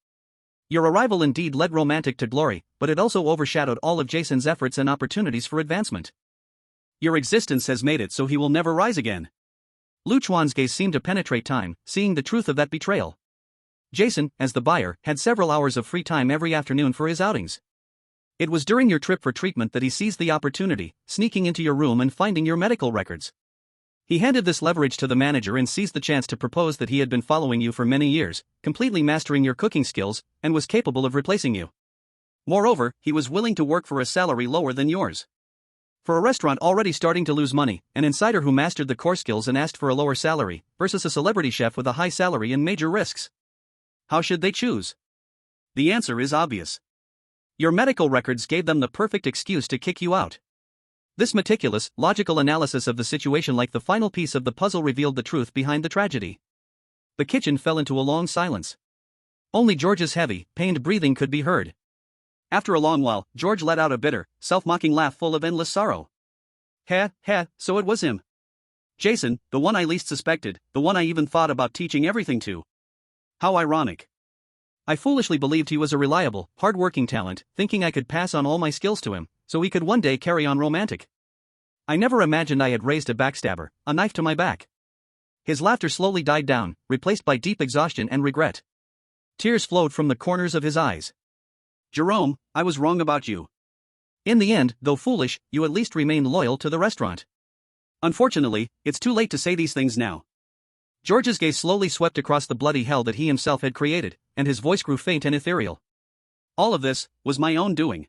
Your arrival indeed led romantic to glory, but it also overshadowed all of Jason's efforts and opportunities for advancement. Your existence has made it so he will never rise again. Chuan's gaze seemed to penetrate time, seeing the truth of that betrayal. Jason, as the buyer, had several hours of free time every afternoon for his outings. It was during your trip for treatment that he seized the opportunity, sneaking into your room and finding your medical records. He handed this leverage to the manager and seized the chance to propose that he had been following you for many years, completely mastering your cooking skills, and was capable of replacing you. Moreover, he was willing to work for a salary lower than yours. For a restaurant already starting to lose money, an insider who mastered the core skills and asked for a lower salary, versus a celebrity chef with a high salary and major risks. How should they choose? The answer is obvious. Your medical records gave them the perfect excuse to kick you out. This meticulous, logical analysis of the situation, like the final piece of the puzzle, revealed the truth behind the tragedy. The kitchen fell into a long silence. Only George's heavy, pained breathing could be heard. After a long while, George let out a bitter, self-mocking laugh full of endless sorrow. So it was him. Jason, the one I least suspected, the one I even thought about teaching everything to. How ironic. I foolishly believed he was a reliable, hard-working talent, thinking I could pass on all my skills to him, so he could one day carry on romantic. I never imagined I had raised a backstabber, a knife to my back. His laughter slowly died down, replaced by deep exhaustion and regret. Tears flowed from the corners of his eyes. Jerome, I was wrong about you. In the end, though foolish, you at least remained loyal to the restaurant. Unfortunately, it's too late to say these things now. George's gaze slowly swept across the bloody hell that he himself had created, and his voice grew faint and ethereal. All of this was my own doing.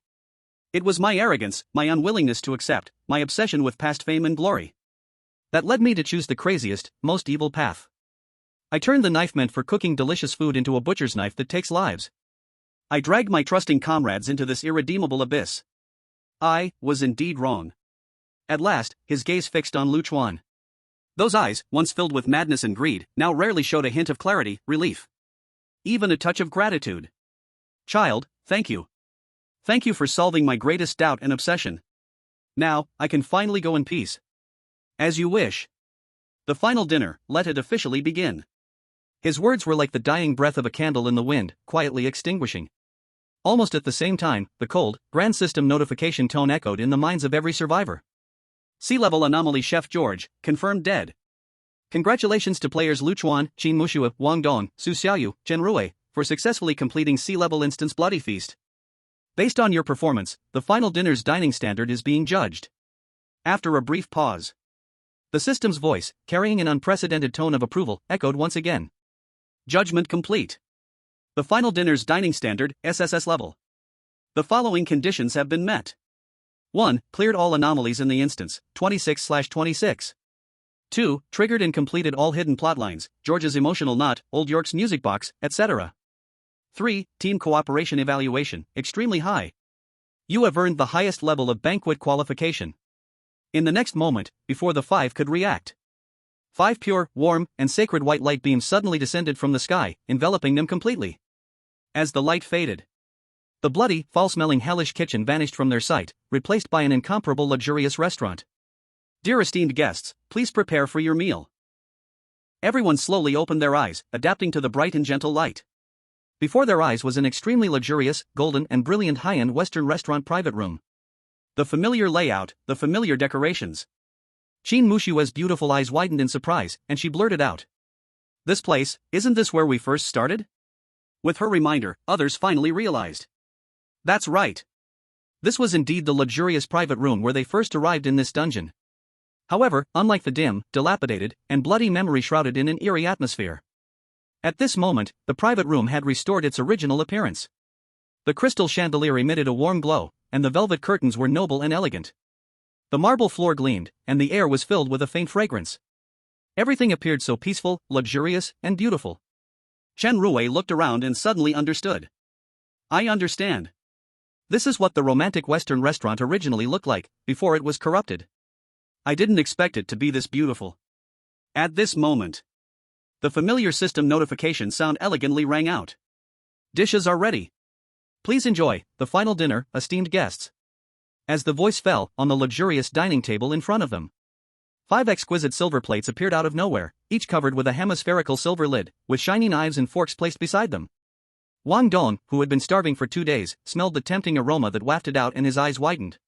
It was my arrogance, my unwillingness to accept, my obsession with past fame and glory. That led me to choose the craziest, most evil path. I turned the knife meant for cooking delicious food into a butcher's knife that takes lives. I dragged my trusting comrades into this irredeemable abyss. I was indeed wrong. At last, his gaze fixed on Chuan. Those eyes, once filled with madness and greed, now rarely showed a hint of clarity, relief. Even a touch of gratitude. Child, thank you. Thank you for solving my greatest doubt and obsession. Now, I can finally go in peace. As you wish. The final dinner, let it officially begin. His words were like the dying breath of a candle in the wind, quietly extinguishing. Almost at the same time, the cold, grand system notification tone echoed in the minds of every survivor. Sea-level anomaly chef George, confirmed dead. Congratulations to players Chuan, Qin Mushua, Wang Dong, Su Xiaoyu, Chen Rui, for successfully completing sea-level instance Bloody Feast. Based on your performance, the final dinner's dining standard is being judged. After a brief pause, the system's voice, carrying an unprecedented tone of approval, echoed once again. Judgment complete. The final dinner's dining standard, SSS level. The following conditions have been met. 1. Cleared all anomalies in the instance, 26/26. 2. Triggered and completed all hidden plotlines, George's emotional knot, Old York's music box, etc. 3. Team cooperation evaluation, extremely high. You have earned the highest level of banquet qualification. In the next moment, before the 5 could react, 5 pure, warm, and sacred white light beams suddenly descended from the sky, enveloping them completely. As the light faded, the bloody, foul-smelling hellish kitchen vanished from their sight, replaced by an incomparable luxurious restaurant. Dear esteemed guests, please prepare for your meal. Everyone slowly opened their eyes, adapting to the bright and gentle light. Before their eyes was an extremely luxurious, golden and brilliant high-end Western restaurant private room. The familiar layout, the familiar decorations. Qin Mushua's beautiful eyes widened in surprise, and she blurted out. This place, isn't this where we first started? With her reminder, others finally realized. That's right. This was indeed the luxurious private room where they first arrived in this dungeon. However, unlike the dim, dilapidated, and bloody memory shrouded in an eerie atmosphere. At this moment, the private room had restored its original appearance. The crystal chandelier emitted a warm glow, and the velvet curtains were noble and elegant. The marble floor gleamed, and the air was filled with a faint fragrance. Everything appeared so peaceful, luxurious, and beautiful. Chen Rui looked around and suddenly understood. I understand. This is what the romantic Western restaurant originally looked like, before it was corrupted. I didn't expect it to be this beautiful. At this moment, The familiar system notification sound elegantly rang out. Dishes are ready. Please enjoy the final dinner, esteemed guests. As the voice fell on the luxurious dining table in front of them, 5 exquisite silver plates appeared out of nowhere, each covered with a hemispherical silver lid, with shiny knives and forks placed beside them. Wang Dong, who had been starving for 2 days, smelled the tempting aroma that wafted out and his eyes widened.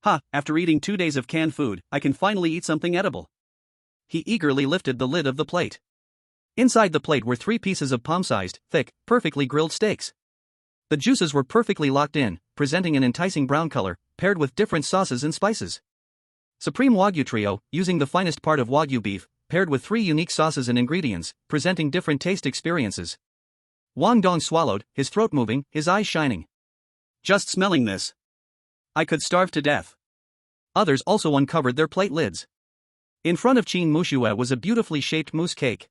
After eating 2 days of canned food, I can finally eat something edible. He eagerly lifted the lid of the plate. Inside the plate were 3 pieces of palm-sized, thick, perfectly grilled steaks. The juices were perfectly locked in, presenting an enticing brown color, paired with different sauces and spices. Supreme Wagyu Trio, using the finest part of Wagyu beef, paired with 3 unique sauces and ingredients, presenting different taste experiences. Wang Dong swallowed, his throat moving, his eyes shining. Just smelling this, I could starve to death. Others also uncovered their plate lids. In front of Qin Mushue was a beautifully shaped mousse cake,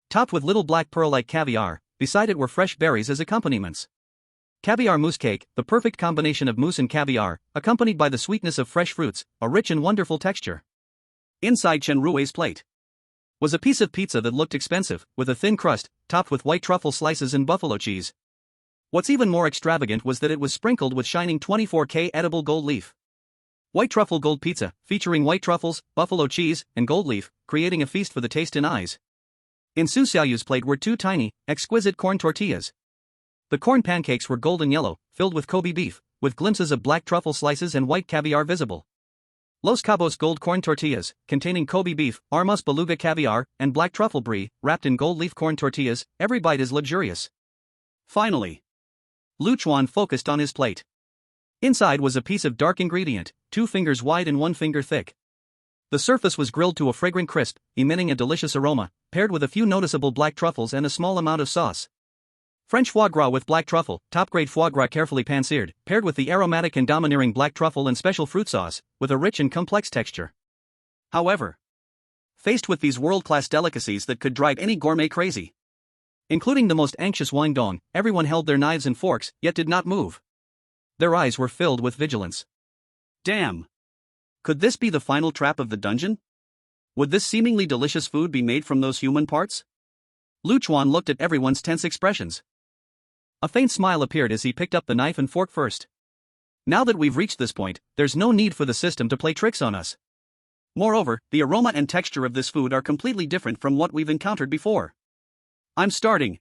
topped with little black pearl-like caviar. Beside it were fresh berries as accompaniments. Caviar mousse cake, the perfect combination of mousse and caviar, accompanied by the sweetness of fresh fruits, a rich and wonderful texture. Inside Chen Rui's plate was a piece of pizza that looked expensive, with a thin crust, topped with white truffle slices and buffalo cheese. What's even more extravagant was that it was sprinkled with shining 24K edible gold leaf. White truffle gold pizza, featuring white truffles, buffalo cheese, and gold leaf, creating a feast for the taste and eyes. In Su Xiaoyu's plate were 2 tiny, exquisite corn tortillas. The corn pancakes were golden yellow, filled with Kobe beef, with glimpses of black truffle slices and white caviar visible. Los Cabos gold corn tortillas, containing Kobe beef, Armas beluga caviar, and black truffle brie, wrapped in gold leaf corn tortillas. Every bite is luxurious. Finally, Chuan focused on his plate. Inside was a piece of dark ingredient, 2 fingers wide and 1 finger thick. The surface was grilled to a fragrant crisp, emitting a delicious aroma, paired with a few noticeable black truffles and a small amount of sauce. French foie gras with black truffle, top-grade foie gras carefully pan-seared, paired with the aromatic and domineering black truffle and special fruit sauce, with a rich and complex texture. However, faced with these world-class delicacies that could drive any gourmet crazy, including the most anxious Wang Dong, everyone held their knives and forks, yet did not move. Their eyes were filled with vigilance. Damn! Could this be the final trap of the dungeon? Would this seemingly delicious food be made from those human parts? Chuan looked at everyone's tense expressions. A faint smile appeared as he picked up the knife and fork first. Now that we've reached this point, there's no need for the system to play tricks on us. Moreover, the aroma and texture of this food are completely different from what we've encountered before. I'm starting.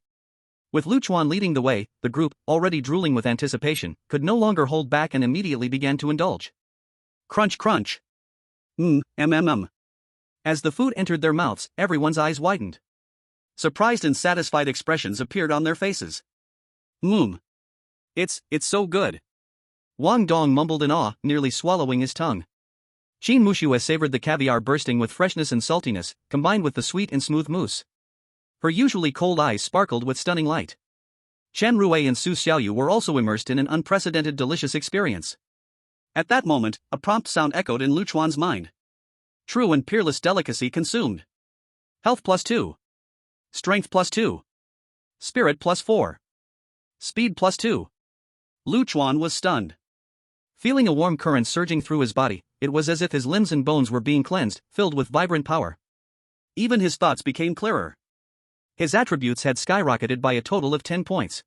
With Chuan leading the way, the group, already drooling with anticipation, could no longer hold back and immediately began to indulge. Crunch crunch. As the food entered their mouths, everyone's eyes widened. Surprised and satisfied expressions appeared on their faces. It's so good. Wang Dong mumbled in awe, nearly swallowing his tongue. Qin Mushue savored the caviar bursting with freshness and saltiness, combined with the sweet and smooth mousse. Her usually cold eyes sparkled with stunning light. Chen Rui and Su Xiaoyu were also immersed in an unprecedented delicious experience. At that moment, a prompt sound echoed in Chuan's mind. True and peerless delicacy consumed. Health +2. Strength +2. Spirit +4. Speed +2. Chuan was stunned. Feeling a warm current surging through his body, it was as if his limbs and bones were being cleansed, filled with vibrant power. Even his thoughts became clearer. His attributes had skyrocketed by a total of 10 points.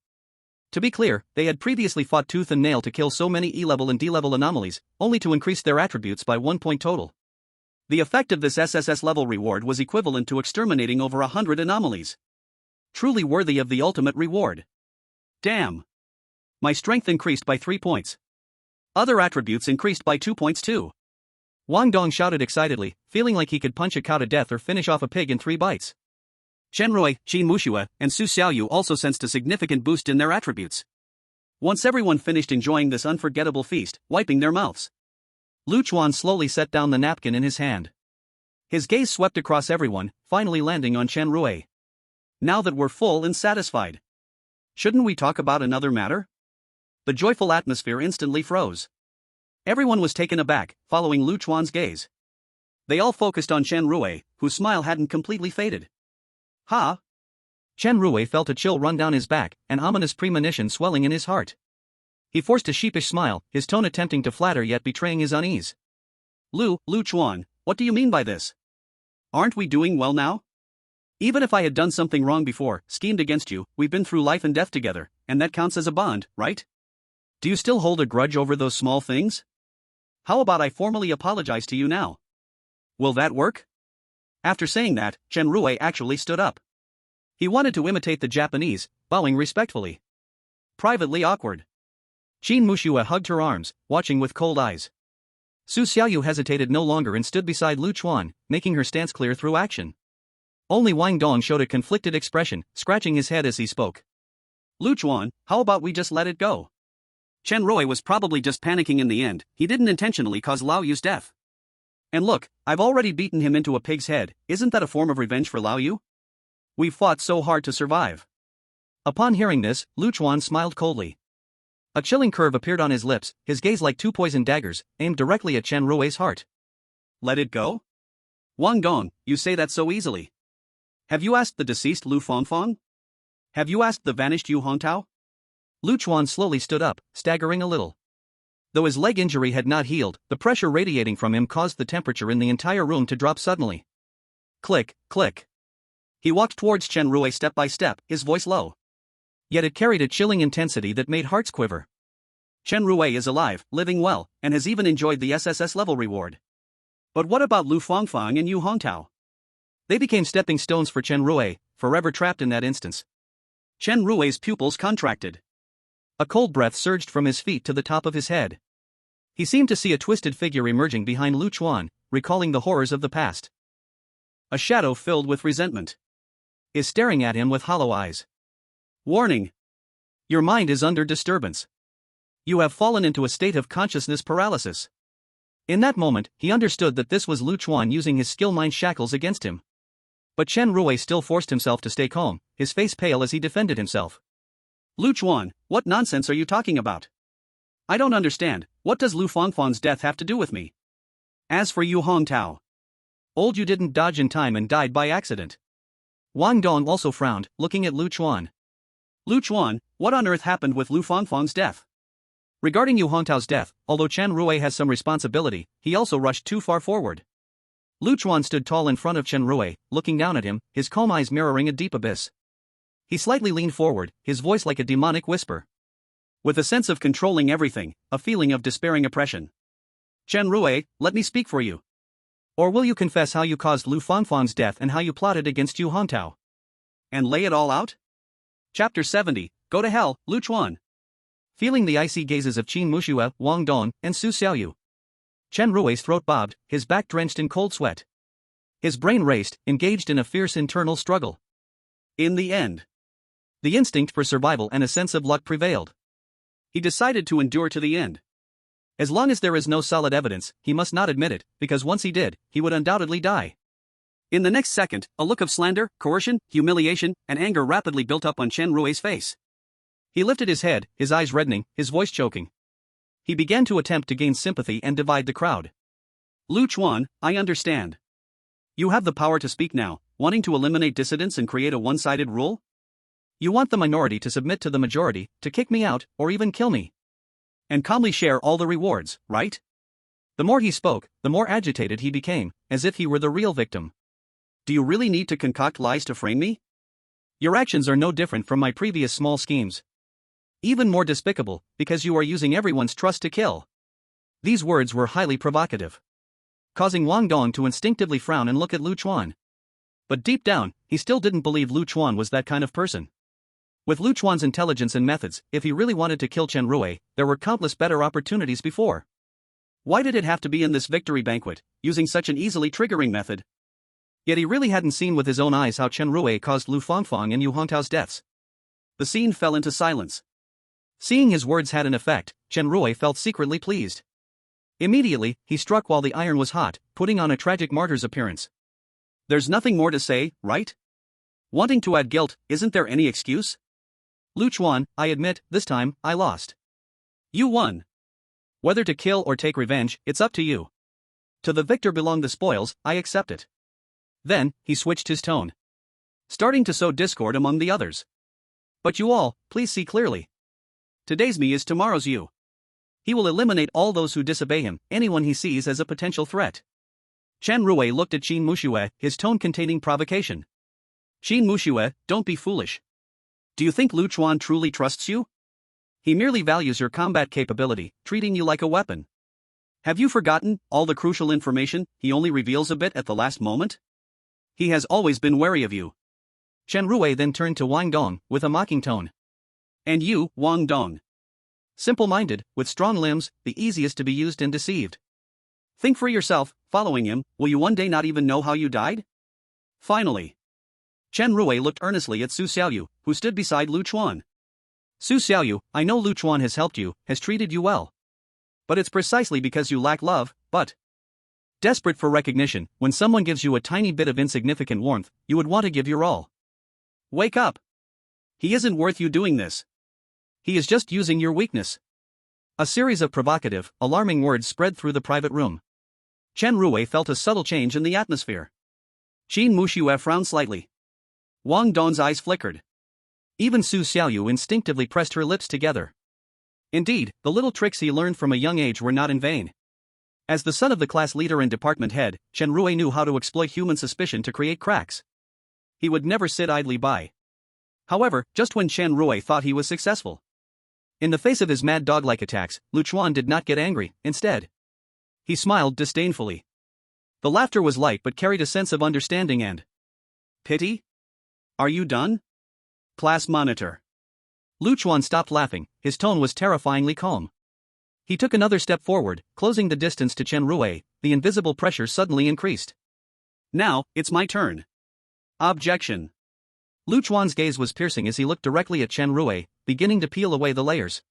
To be clear, they had previously fought tooth and nail to kill so many E-level and D-level anomalies, only to increase their attributes by 1 point total. The effect of this SSS level reward was equivalent to exterminating over 100 anomalies. Truly worthy of the ultimate reward. Damn! My strength increased by 3 points. Other attributes increased by 2 points too. Wang Dong shouted excitedly, feeling like he could punch a cow to death or finish off a pig in 3 bites. Chen Rui, Qin Mushue, and Su Xiaoyu also sensed a significant boost in their attributes. Once everyone finished enjoying this unforgettable feast, wiping their mouths, Chuan slowly set down the napkin in his hand. His gaze swept across everyone, finally landing on Chen Rui. Now that we're full and satisfied, shouldn't we talk about another matter? The joyful atmosphere instantly froze. Everyone was taken aback, following Chuan's gaze. They all focused on Chen Rui, whose smile hadn't completely faded. Ha! Chen Rui felt a chill run down his back, an ominous premonition swelling in his heart. He forced a sheepish smile, his tone attempting to flatter yet betraying his unease. Chuan, what do you mean by this? Aren't we doing well now? Even if I had done something wrong before, schemed against you, we've been through life and death together, and that counts as a bond, right? Do you still hold a grudge over those small things? How about I formally apologize to you now? Will that work? After saying that, Chen Rui actually stood up. He wanted to imitate the Japanese, bowing respectfully. Privately awkward. Qin Mushue hugged her arms, watching with cold eyes. Su Xiaoyu hesitated no longer and stood beside Lu Chuan, making her stance clear through action. Only Wang Dong showed a conflicted expression, scratching his head as he spoke. Lu Chuan, how about we just let it go? Chen Rui was probably just panicking in the end, he didn't intentionally cause Lao Yu's death. And look, I've already beaten him into a pig's head, isn't that a form of revenge for Lao Yu? We've fought so hard to survive. Upon hearing this, Lu Chuan smiled coldly. A chilling curve appeared on his lips, his gaze like two poisoned daggers, aimed directly at Chen Rui's heart. Let it go? Wang Dong, you say that so easily. Have you asked the deceased Lu Fangfang? Have you asked the vanished Yu Hongtao? Lu Chuan slowly stood up, staggering a little. Though his leg injury had not healed, the pressure radiating from him caused the temperature in the entire room to drop suddenly. Click, click. He walked towards Chen Rui step by step, his voice low. Yet it carried a chilling intensity that made hearts quiver. Chen Rui is alive, living well, and has even enjoyed the SSS level reward. But what about Lu Fangfang and Yu Hongtao? They became stepping stones for Chen Rui, forever trapped in that instance. Chen Rui's pupils contracted. A cold breath surged from his feet to the top of his head. He seemed to see a twisted figure emerging behind Lu Chuan, recalling the horrors of the past. A shadow filled with resentment is staring at him with hollow eyes. Warning! Your mind is under disturbance. You have fallen into a state of consciousness paralysis. In that moment, he understood that this was Lu Chuan using his skill mind shackles against him. But Chen Rui still forced himself to stay calm, his face pale as he defended himself. Lu Chuan, what nonsense are you talking about? I don't understand, what does Lu Fangfang's death have to do with me? As for Yu Hongtao, old you didn't dodge in time and died by accident. Wang Dong also frowned, looking at Lu Chuan. Lu Chuan, what on earth happened with Lu Fangfang's death? Regarding Yu Hongtao's death, although Chen Rui has some responsibility, he also rushed too far forward. Lu Chuan stood tall in front of Chen Rui, looking down at him, his calm eyes mirroring a deep abyss. He slightly leaned forward, his voice like a demonic whisper. With a sense of controlling everything, a feeling of despairing oppression. Chen Rui, let me speak for you. Or will you confess how you caused Lu Fangfang's death and how you plotted against Yu Hongtao? And lay it all out? Chapter 70, Go to Hell, Lu Chuan. Feeling the icy gazes of Qin Mushue, Wang Dong, and Su Xiaoyu, Chen Rui's throat bobbed, his back drenched in cold sweat. His brain raced, engaged in a fierce internal struggle. In the end, the instinct for survival and a sense of luck prevailed. He decided to endure to the end. As long as there is no solid evidence, he must not admit it, because once he did, he would undoubtedly die. In the next second, a look of slander, coercion, humiliation, and anger rapidly built up on Chen Rui's face. He lifted his head, his eyes reddening, his voice choking. He began to attempt to gain sympathy and divide the crowd. Lu Chuan, I understand. You have the power to speak now, wanting to eliminate dissidents and create a one-sided rule? You want the minority to submit to the majority, to kick me out, or even kill me. And calmly share all the rewards, right? The more he spoke, the more agitated he became, as if he were the real victim. Do you really need to concoct lies to frame me? Your actions are no different from my previous small schemes. Even more despicable, because you are using everyone's trust to kill. These words were highly provocative, causing Wang Dong to instinctively frown and look at Lu Chuan. But deep down, he still didn't believe Lu Chuan was that kind of person. With Lu Chuan's intelligence and methods, if he really wanted to kill Chen Rui, there were countless better opportunities before. Why did it have to be in this victory banquet, using such an easily triggering method? Yet he really hadn't seen with his own eyes how Chen Rui caused Lu Fangfang and Yu Hongtao's deaths. The scene fell into silence. Seeing his words had an effect, Chen Rui felt secretly pleased. Immediately, he struck while the iron was hot, putting on a tragic martyr's appearance. There's nothing more to say, right? Wanting to add guilt, isn't there any excuse? Lu Chuan, I admit, this time, I lost. You won. Whether to kill or take revenge, it's up to you. To the victor belong the spoils, I accept it. Then, he switched his tone, starting to sow discord among the others. But you all, please see clearly. Today's me is tomorrow's you. He will eliminate all those who disobey him, anyone he sees as a potential threat. Chen Rui looked at Qin Mushue, his tone containing provocation. Qin Mushue, don't be foolish. Do you think Lu Chuan truly trusts you? He merely values your combat capability, treating you like a weapon. Have you forgotten all the crucial information he only reveals a bit at the last moment? He has always been wary of you. Chen Rui then turned to Wang Dong with a mocking tone. And you, Wang Dong. Simple-minded, with strong limbs, the easiest to be used and deceived. Think for yourself, following him, will you one day not even know how you died? Finally. Chen Rui looked earnestly at Su Xiaoyu, who stood beside Lu Chuan. Su Xiaoyu, I know Lu Chuan has helped you, has treated you well. But it's precisely because you lack love, but... Desperate for recognition, when someone gives you a tiny bit of insignificant warmth, you would want to give your all. Wake up. He isn't worth you doing this. He is just using your weakness. A series of provocative, alarming words spread through the private room. Chen Rui felt a subtle change in the atmosphere. Qin Mushue frowned slightly. Wang Dong's eyes flickered. Even Su Xiaoyu instinctively pressed her lips together. Indeed, the little tricks he learned from a young age were not in vain. As the son of the class leader and department head, Chen Rui knew how to exploit human suspicion to create cracks. He would never sit idly by. However, just when Chen Rui thought he was successful, in the face of his mad dog-like attacks, Lu Chuan did not get angry. Instead, he smiled disdainfully. The laughter was light but carried a sense of understanding and pity. Are you done? Class monitor. Lu Chuan stopped laughing, his tone was terrifyingly calm. He took another step forward, closing the distance to Chen Rui. The invisible pressure suddenly increased. Now, it's my turn. Objection. Lu Chuan's gaze was piercing as he looked directly at Chen Rui, beginning to peel away the layers.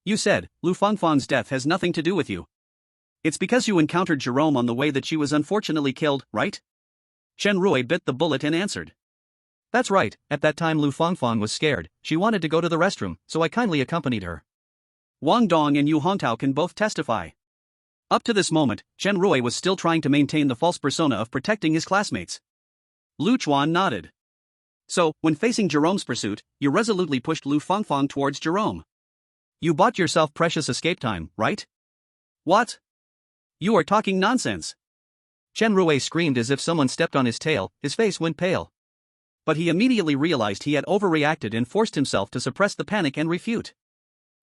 You said, Lu Fangfang's death has nothing to do with you. It's because you encountered Jerome on the way that she was unfortunately killed, right? Chen Rui bit the bullet and answered. That's right, at that time Lu Fangfang was scared, she wanted to go to the restroom, so I kindly accompanied her. Wang Dong and Yu Hongtao can both testify. Up to this moment, Chen Rui was still trying to maintain the false persona of protecting his classmates. Lu Chuan nodded. So, when facing Jerome's pursuit, you resolutely pushed Lu Fangfang towards Jerome. You bought yourself precious escape time, right? What? You are talking nonsense. Chen Rui screamed as if someone stepped on his tail, his face went pale. But he immediately realized he had overreacted and forced himself to suppress the panic and refute.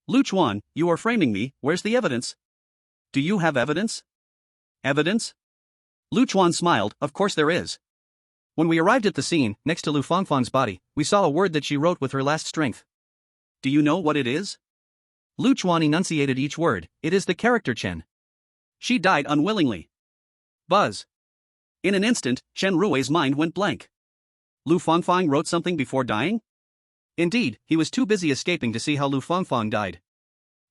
Lu Chuan, you are framing me, where's the evidence? Do you have evidence? Evidence? Lu Chuan smiled, of course there is. When we arrived at the scene, next to Lu Fangfang's body, we saw a word that she wrote with her last strength. Do you know what it is? Lu Chuan enunciated each word, it is the character Chen. She died unwillingly. Buzz. In an instant, Chen Rui's mind went blank. Lu Fangfang wrote something before dying? Indeed, he was too busy escaping to see how Lu Fangfang died.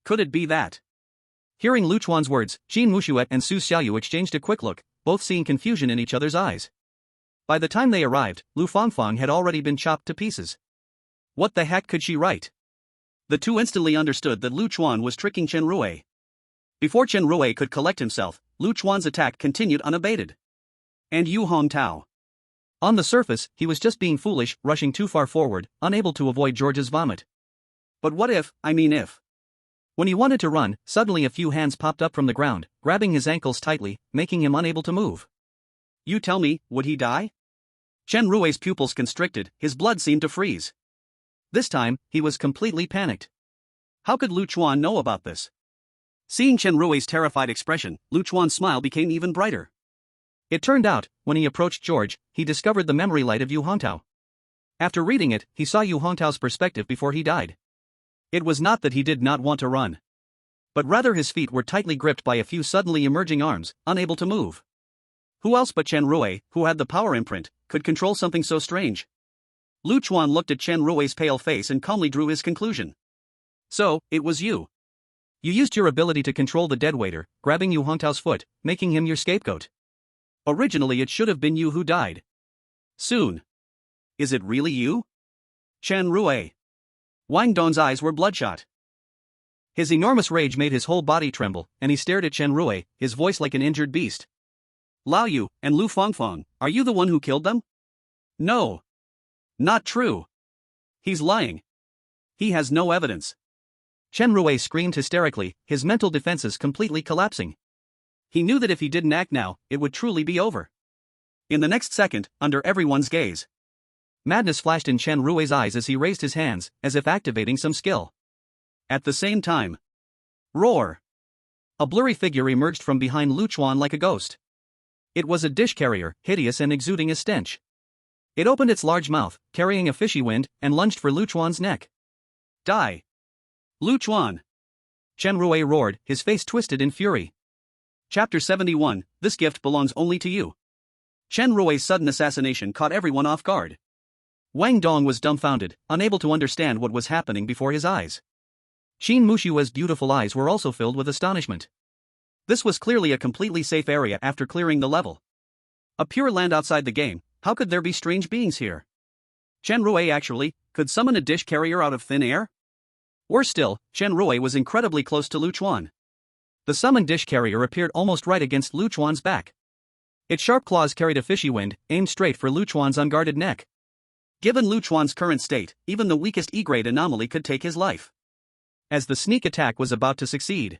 Could it be that? Hearing Lu Chuan's words, Qin Mushue and Su Xiaoyu exchanged a quick look, both seeing confusion in each other's eyes. By the time they arrived, Lu Fangfang had already been chopped to pieces. What the heck could she write? The two instantly understood that Lu Chuan was tricking Chen Rui. Before Chen Rui could collect himself, Lu Chuan's attack continued unabated. And Yu Hongtao. On the surface, he was just being foolish, rushing too far forward, unable to avoid George's vomit. But what if? When he wanted to run, suddenly a few hands popped up from the ground, grabbing his ankles tightly, making him unable to move. You tell me, would he die? Chen Rui's pupils constricted, his blood seemed to freeze. This time, he was completely panicked. How could Lu Chuan know about this? Seeing Chen Rui's terrified expression, Lu Chuan's smile became even brighter. It turned out, when he approached George, he discovered the memory light of Yu Hongtao. After reading it, he saw Yu Hongtao's perspective before he died. It was not that he did not want to run, but rather his feet were tightly gripped by a few suddenly emerging arms, unable to move. Who else but Chen Rui, who had the power imprint, could control something so strange? Lu Chuan looked at Chen Rui's pale face and calmly drew his conclusion. So, it was you. You used your ability to control the deadwaiter, grabbing Yu Hongtao's foot, making him your scapegoat. Originally it should have been you who died. Soon. Is it really you? Chen Rui. Wang Dong's eyes were bloodshot. His enormous rage made his whole body tremble, and he stared at Chen Rui, his voice like an injured beast. Lao Yu and Lu Fangfang, are you the one who killed them? No. Not true. He's lying. He has no evidence. Chen Rui screamed hysterically, his mental defenses completely collapsing. He knew that if he didn't act now, it would truly be over. In the next second, under everyone's gaze, Madness flashed in Chen Rui's eyes as he raised his hands, as if activating some skill. At the same time, roar! A blurry figure emerged from behind Lu Chuan like a ghost. It was a dish carrier, hideous and exuding a stench. It opened its large mouth, carrying a fishy wind, and lunged for Lu Chuan's neck. Die! Lu Chuan! Chen Rui roared, his face twisted in fury. Chapter 71, This gift belongs only to you. Chen Rui's sudden assassination caught everyone off guard. Wang Dong was dumbfounded, unable to understand what was happening before his eyes. Xin Mushua's beautiful eyes were also filled with astonishment. This was clearly a completely safe area after clearing the level. A pure land outside the game, how could there be strange beings here? Chen Rui actually could summon a dish carrier out of thin air? Worse still, Chen Rui was incredibly close to Lu Chuan. The summoned dish carrier appeared almost right against Lu Chuan's back. Its sharp claws carried a fishy wind, aimed straight for Lu Chuan's unguarded neck. Given Lu Chuan's current state, even the weakest E-grade anomaly could take his life. As the sneak attack was about to succeed,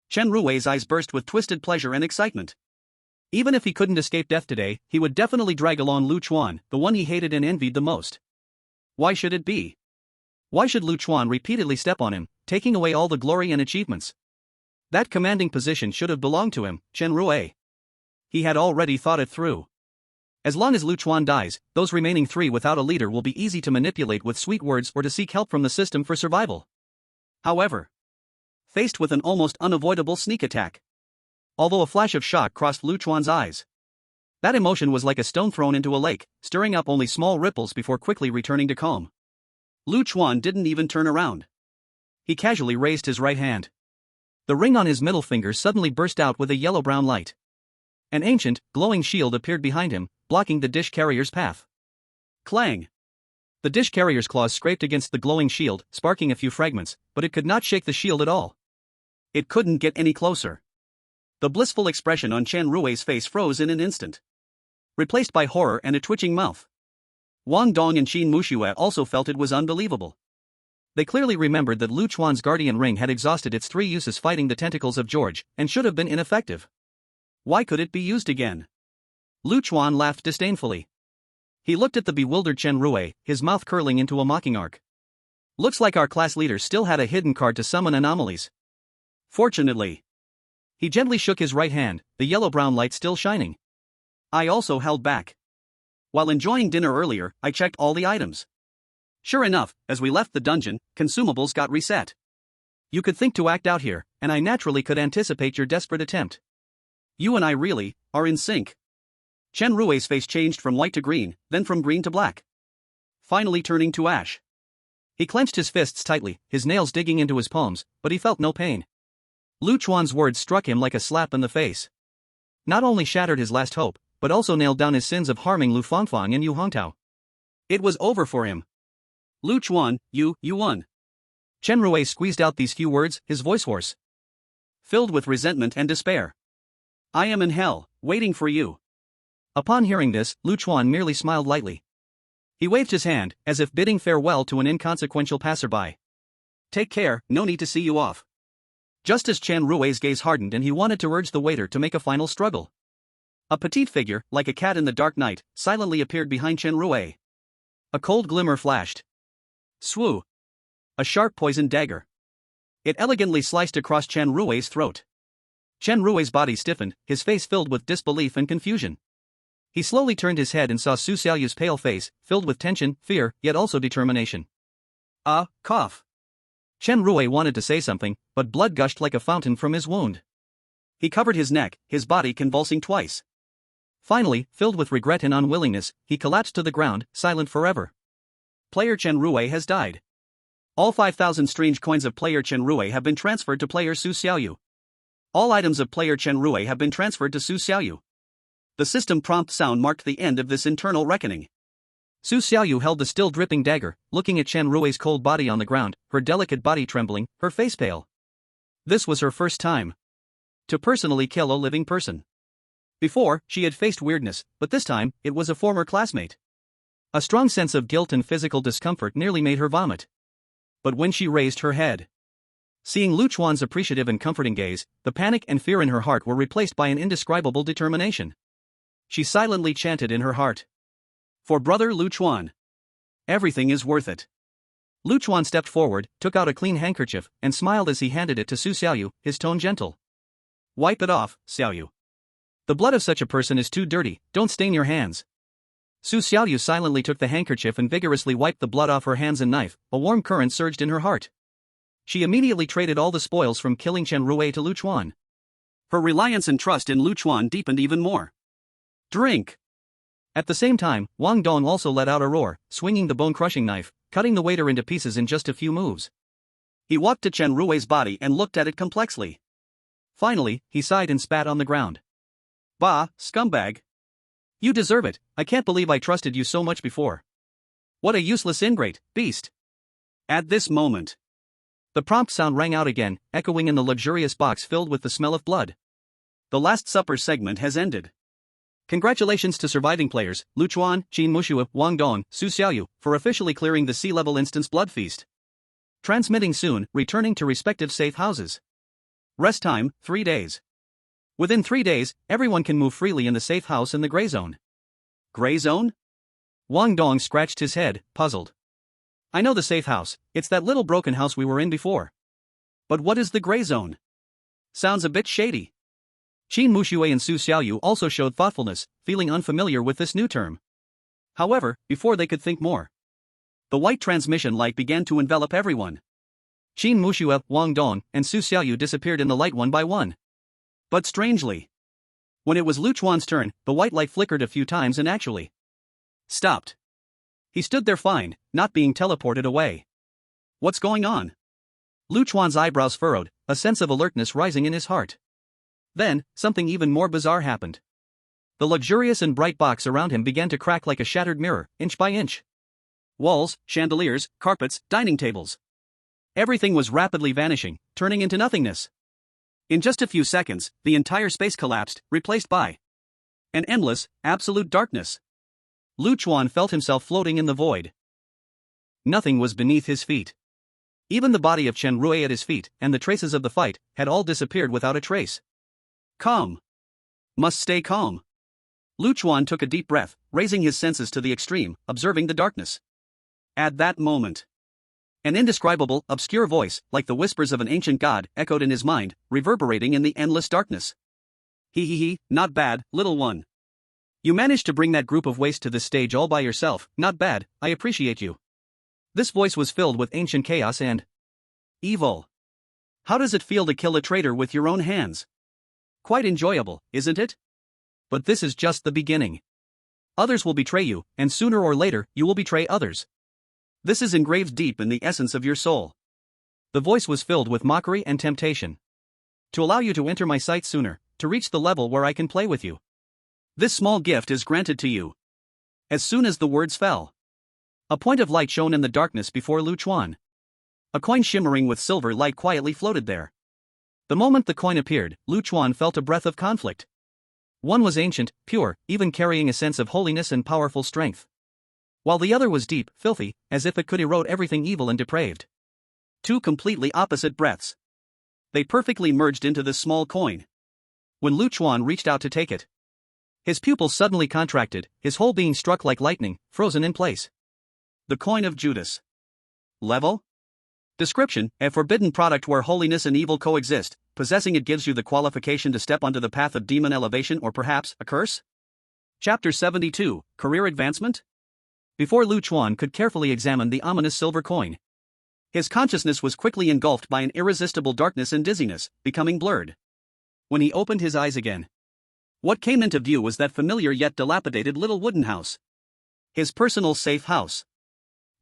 Chen Rui's eyes burst with twisted pleasure and excitement. Even if he couldn't escape death today, he would definitely drag along Lu Chuan, the one he hated and envied the most. Why should it be? Why should Lu Chuan repeatedly step on him, taking away all the glory and achievements? That commanding position should have belonged to him, Chen Rui. He had already thought it through. As long as Lu Chuan dies, those remaining three without a leader will be easy to manipulate with sweet words or to seek help from the system for survival. However, faced with an almost unavoidable sneak attack, although a flash of shock crossed Lu Chuan's eyes, that emotion was like a stone thrown into a lake, stirring up only small ripples before quickly returning to calm. Lu Chuan didn't even turn around. He casually raised his right hand. The ring on his middle finger suddenly burst out with a yellow-brown light. An ancient, glowing shield appeared behind him, blocking the dish carrier's path. Clang! The dish carrier's claws scraped against the glowing shield, sparking a few fragments, but it could not shake the shield at all. It couldn't get any closer. The blissful expression on Chen Rui's face froze in an instant, replaced by horror and a twitching mouth. Wang Dong and Xin Mushua also felt it was unbelievable. They clearly remembered that Lu Chuan's guardian ring had exhausted its 3 uses fighting the tentacles of George, and should have been ineffective. Why could it be used again? Lu Chuan laughed disdainfully. He looked at the bewildered Chen Rui, his mouth curling into a mocking arc. Looks like our class leader still had a hidden card to summon anomalies. Fortunately. He gently shook his right hand, the yellow-brown light still shining. I also held back. While enjoying dinner earlier, I checked all the items. Sure enough, as we left the dungeon, consumables got reset. You could think to act out here, and I naturally could anticipate your desperate attempt. You and I really are in sync. Chen Rui's face changed from white to green, then from green to black, finally turning to ash. He clenched his fists tightly, his nails digging into his palms, but he felt no pain. Lu Chuan's words struck him like a slap in the face. Not only shattered his last hope, but also nailed down his sins of harming Lu Fangfang and Yu Hongtao. It was over for him. Lu Chuan, you won. Chen Rui squeezed out these few words, his voice hoarse, filled with resentment and despair. I am in hell, waiting for you. Upon hearing this, Lu Chuan merely smiled lightly. He waved his hand, as if bidding farewell to an inconsequential passerby. Take care, no need to see you off. Just as Chen Rui's gaze hardened and he wanted to urge the waiter to make a final struggle, a petite figure, like a cat in the dark night, silently appeared behind Chen Rui. A cold glimmer flashed. Swoo! A sharp poisoned dagger. It elegantly sliced across Chen Rui's throat. Chen Rui's body stiffened, his face filled with disbelief and confusion. He slowly turned his head and saw Su Xiaoyu's pale face, filled with tension, fear, yet also determination. Cough. Chen Rui wanted to say something, but blood gushed like a fountain from his wound. He covered his neck, his body convulsing twice. Finally, filled with regret and unwillingness, he collapsed to the ground, silent forever. Player Chen Rui has died. All 5,000 strange coins of player Chen Rui have been transferred to player Su Xiaoyu. All items of player Chen Rui have been transferred to Su Xiaoyu. The system prompt sound marked the end of this internal reckoning. Su Xiaoyu held the still dripping dagger, looking at Chen Rui's cold body on the ground, her delicate body trembling, her face pale. This was her first time to personally kill a living person. Before, she had faced weirdness, but this time, it was a former classmate. A strong sense of guilt and physical discomfort nearly made her vomit. But when she raised her head, seeing Lu Chuan's appreciative and comforting gaze, the panic and fear in her heart were replaced by an indescribable determination. She silently chanted in her heart, "For brother Lu Chuan." Everything is worth it. Lu Chuan stepped forward, took out a clean handkerchief, and smiled as he handed it to Su Xiaoyu, his tone gentle. Wipe it off, Xiaoyu. The blood of such a person is too dirty, don't stain your hands. Su Xiaoyu silently took the handkerchief and vigorously wiped the blood off her hands and knife. A warm current surged in her heart. She immediately traded all the spoils from killing Chen Rui to Lu Chuan. Her reliance and trust in Lu Chuan deepened even more. Drink! At the same time, Wang Dong also let out a roar, swinging the bone-crushing knife, cutting the waiter into pieces in just a few moves. He walked to Chen Rui's body and looked at it complexly. Finally, he sighed and spat on the ground. Bah, scumbag. You deserve it, I can't believe I trusted you so much before. What a useless ingrate, beast. At this moment, the prompt sound rang out again, echoing in the luxurious box filled with the smell of blood. The Last Supper segment has ended. Congratulations to surviving players, Lu Chuan, Qin Mushua, Wang Dong, Su Xiaoyu, for officially clearing the sea-level instance blood feast. Transmitting soon, returning to respective safe houses. Rest time, 3 days. Within 3 days, everyone can move freely in the safe house in the gray zone. Gray zone? Wang Dong scratched his head, puzzled. I know the safe house, it's that little broken house we were in before. But what is the gray zone? Sounds a bit shady. Qin Mushue and Su Xiaoyu also showed thoughtfulness, feeling unfamiliar with this new term. However, before they could think more, the white transmission light began to envelop everyone. Qin Mushue, Wang Dong, and Su Xiaoyu disappeared in the light one by one. But strangely, when it was Lu Chuan's turn, the white light flickered a few times and actually stopped. He stood there fine, not being teleported away. What's going on? Lu Chuan's eyebrows furrowed, a sense of alertness rising in his heart. Then, something even more bizarre happened. The luxurious and bright box around him began to crack like a shattered mirror, inch by inch. Walls, chandeliers, carpets, dining tables. Everything was rapidly vanishing, turning into nothingness. In just a few seconds, the entire space collapsed, replaced by an endless, absolute darkness. Lu Chuan felt himself floating in the void. Nothing was beneath his feet. Even the body of Chen Rui at his feet, and the traces of the fight, had all disappeared without a trace. Calm. Must stay calm. Lu Chuan took a deep breath, raising his senses to the extreme, observing the darkness. At that moment, an indescribable, obscure voice, like the whispers of an ancient god, echoed in his mind, reverberating in the endless darkness. He, not bad, little one. You managed to bring that group of waste to this stage all by yourself, not bad, I appreciate you. This voice was filled with ancient chaos and evil. How does it feel to kill a traitor with your own hands? Quite enjoyable, isn't it? But this is just the beginning. Others will betray you, and sooner or later, you will betray others. This is engraved deep in the essence of your soul. The voice was filled with mockery and temptation. To allow you to enter my sight sooner, to reach the level where I can play with you. This small gift is granted to you. As soon as the words fell, a point of light shone in the darkness before Lu Chuan. A coin shimmering with silver light quietly floated there. The moment the coin appeared, Lu Chuan felt a breath of conflict. One was ancient, pure, even carrying a sense of holiness and powerful strength. While the other was deep, filthy, as if it could erode everything evil and depraved. Two completely opposite breaths. They perfectly merged into this small coin. When Lu Chuan reached out to take it, his pupils suddenly contracted, his whole being struck like lightning, frozen in place. The coin of Judas. Level? Description: a forbidden product where holiness and evil coexist. Possessing it gives you the qualification to step onto the path of demon elevation or perhaps a curse? Chapter 72, Career Advancement? Before Lu Chuan could carefully examine the ominous silver coin, his consciousness was quickly engulfed by an irresistible darkness and dizziness, becoming blurred. When he opened his eyes again, what came into view was that familiar yet dilapidated little wooden house. His personal safe house.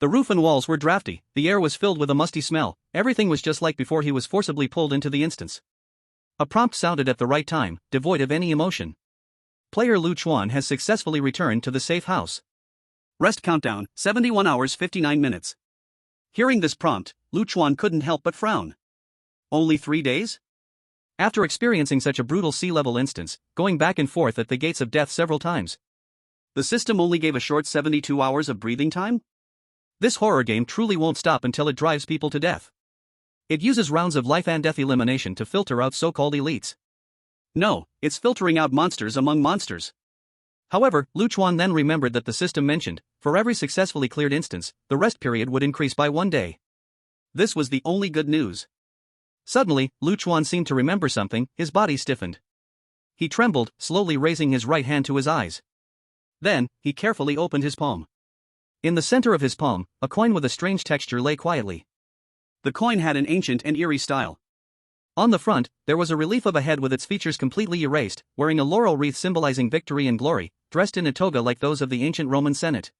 The roof and walls were drafty, the air was filled with a musty smell, everything was just like before he was forcibly pulled into the instance. A prompt sounded at the right time, devoid of any emotion. Player Lu Chuan has successfully returned to the safe house. Rest countdown, 71 hours 59 minutes. Hearing this prompt, Lu Chuan couldn't help but frown. Only 3 days? After experiencing such a brutal sea-level instance, going back and forth at the gates of death several times, the system only gave a short 72 hours of breathing time? This horror game truly won't stop until it drives people to death. It uses rounds of life and death elimination to filter out so-called elites. No, it's filtering out monsters among monsters. However, Lu Chuan then remembered that the system mentioned, For every successfully cleared instance, the rest period would increase by 1 day. This was the only good news. Suddenly, Chuan seemed to remember something, his body stiffened. He trembled, slowly raising his right hand to his eyes. Then, he carefully opened his palm. In the center of his palm, a coin with a strange texture lay quietly. The coin had an ancient and eerie style. On the front, there was a relief of a head with its features completely erased, wearing a laurel wreath symbolizing victory and glory, dressed in a toga like those of the ancient Roman Senate.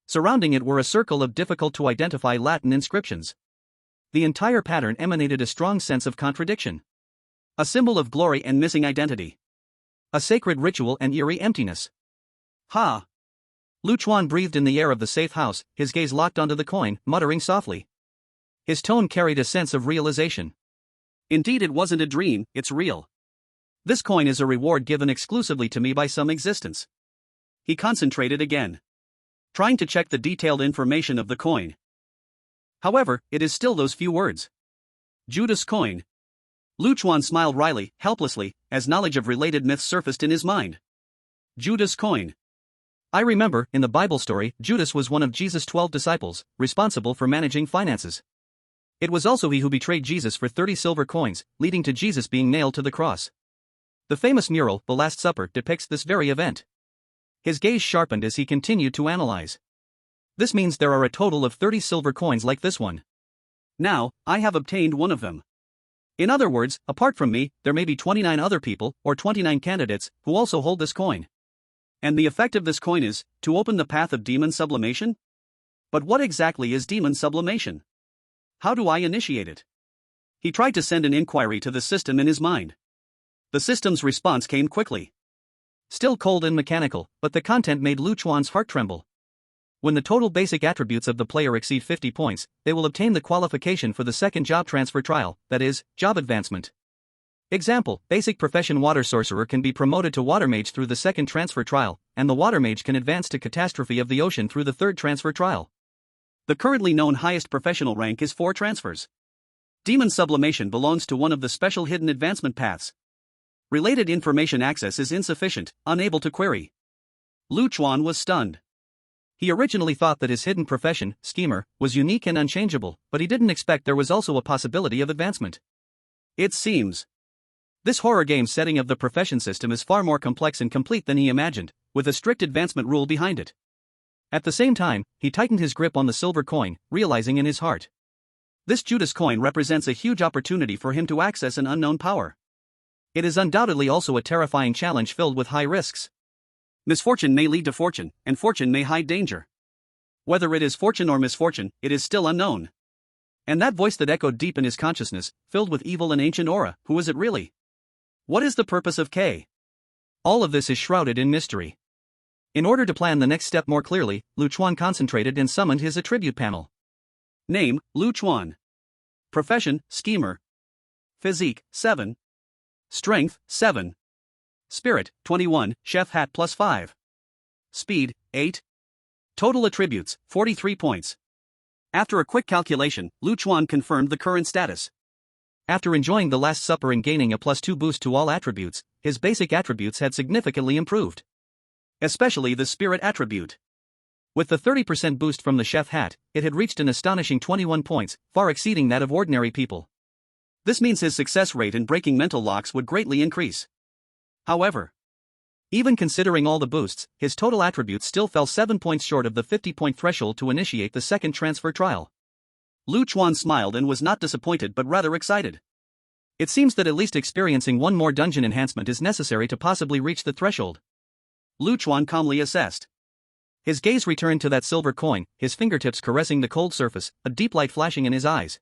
Surrounding it were a circle of difficult-to-identify Latin inscriptions. The entire pattern emanated a strong sense of contradiction. A symbol of glory and missing identity. A sacred ritual and eerie emptiness. Ha! Chuan breathed in the air of the safe house, his gaze locked onto the coin, muttering softly. His tone carried a sense of realization. Indeed, it wasn't a dream, it's real. This coin is a reward given exclusively to me by some existence. He concentrated again, trying to check the detailed information of the coin. However, it is still those few words. Judas coin. Chuan smiled wryly, helplessly, as knowledge of related myths surfaced in his mind. Judas coin. I remember, in the Bible story, Judas was one of Jesus' 12 disciples, responsible for managing finances. It was also he who betrayed Jesus for 30 silver coins, leading to Jesus being nailed to the cross. The famous mural, The Last Supper, depicts this very event. His gaze sharpened as he continued to analyze. This means there are a total of 30 silver coins like this one. Now, I have obtained one of them. In other words, apart from me, there may be 29 other people, or 29 candidates, who also hold this coin. And the effect of this coin is to open the path of demon sublimation? But what exactly is demon sublimation? How do I initiate it? He tried to send an inquiry to the system in his mind. The system's response came quickly. Still cold and mechanical, but the content made Chuan's heart tremble. When the total basic attributes of the player exceed 50 points, they will obtain the qualification for the second job transfer trial, that is, job advancement. Example, basic profession water sorcerer can be promoted to water mage through the second transfer trial, and the water mage can advance to catastrophe of the ocean through the third transfer trial. The currently known highest professional rank is 4 transfers. Demon sublimation belongs to one of the special hidden advancement paths. Related information access is insufficient, unable to query. Chuan was stunned. He originally thought that his hidden profession, schemer, was unique and unchangeable, but he didn't expect there was also a possibility of advancement. It seems. This horror game setting of the profession system is far more complex and complete than he imagined, with a strict advancement rule behind it. At the same time, he tightened his grip on the silver coin, realizing in his heart. This Judas coin represents a huge opportunity for him to access an unknown power. It is undoubtedly also a terrifying challenge filled with high risks. Misfortune may lead to fortune, and fortune may hide danger. Whether it is fortune or misfortune, it is still unknown. And that voice that echoed deep in his consciousness, filled with evil and ancient aura, who is it really? What is the purpose of K? All of this is shrouded in mystery. In order to plan the next step more clearly, Chuan concentrated and summoned his attribute panel. Name, Chuan. Profession, schemer. Physique, 7. Strength, 7. Spirit, 21, chef hat plus 5. Speed, 8. Total attributes, 43 points. After a quick calculation, Chuan confirmed the current status. After enjoying the Last Supper and gaining a +2 boost to all attributes, his basic attributes had significantly improved. Especially the spirit attribute. With the 30% boost from the chef hat, it had reached an astonishing 21 points, far exceeding that of ordinary people. This means his success rate in breaking mental locks would greatly increase. However, even considering all the boosts, his total attributes still fell 7 points short of the 50-point threshold to initiate the second transfer trial. Chuan smiled and was not disappointed but rather excited. It seems that at least experiencing one more dungeon enhancement is necessary to possibly reach the threshold. Chuan calmly assessed. His gaze returned to that silver coin, his fingertips caressing the cold surface, a deep light flashing in his eyes.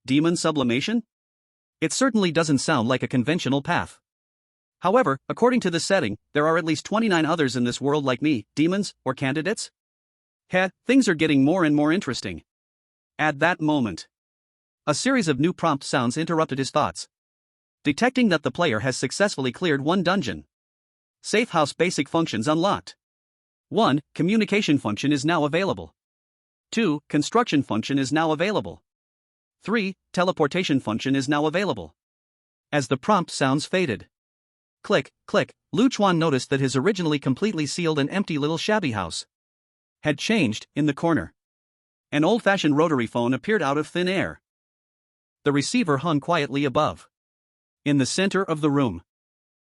Demon sublimation? It certainly doesn't sound like a conventional path. However, according to this setting, there are at least 29 others in this world like me, demons, or candidates? Things are getting more and more interesting. At that moment, a series of new prompt sounds interrupted his thoughts. Detecting that the player has successfully cleared one dungeon. Safe house basic functions unlocked. 1. Communication function is now available. 2. Construction function is now available. 3. Teleportation function is now available. As the prompt sounds faded. Click, click, Chuan noticed that his originally completely sealed and empty little shabby house had changed in the corner. An old-fashioned rotary phone appeared out of thin air. The receiver hung quietly above. In the center of the room,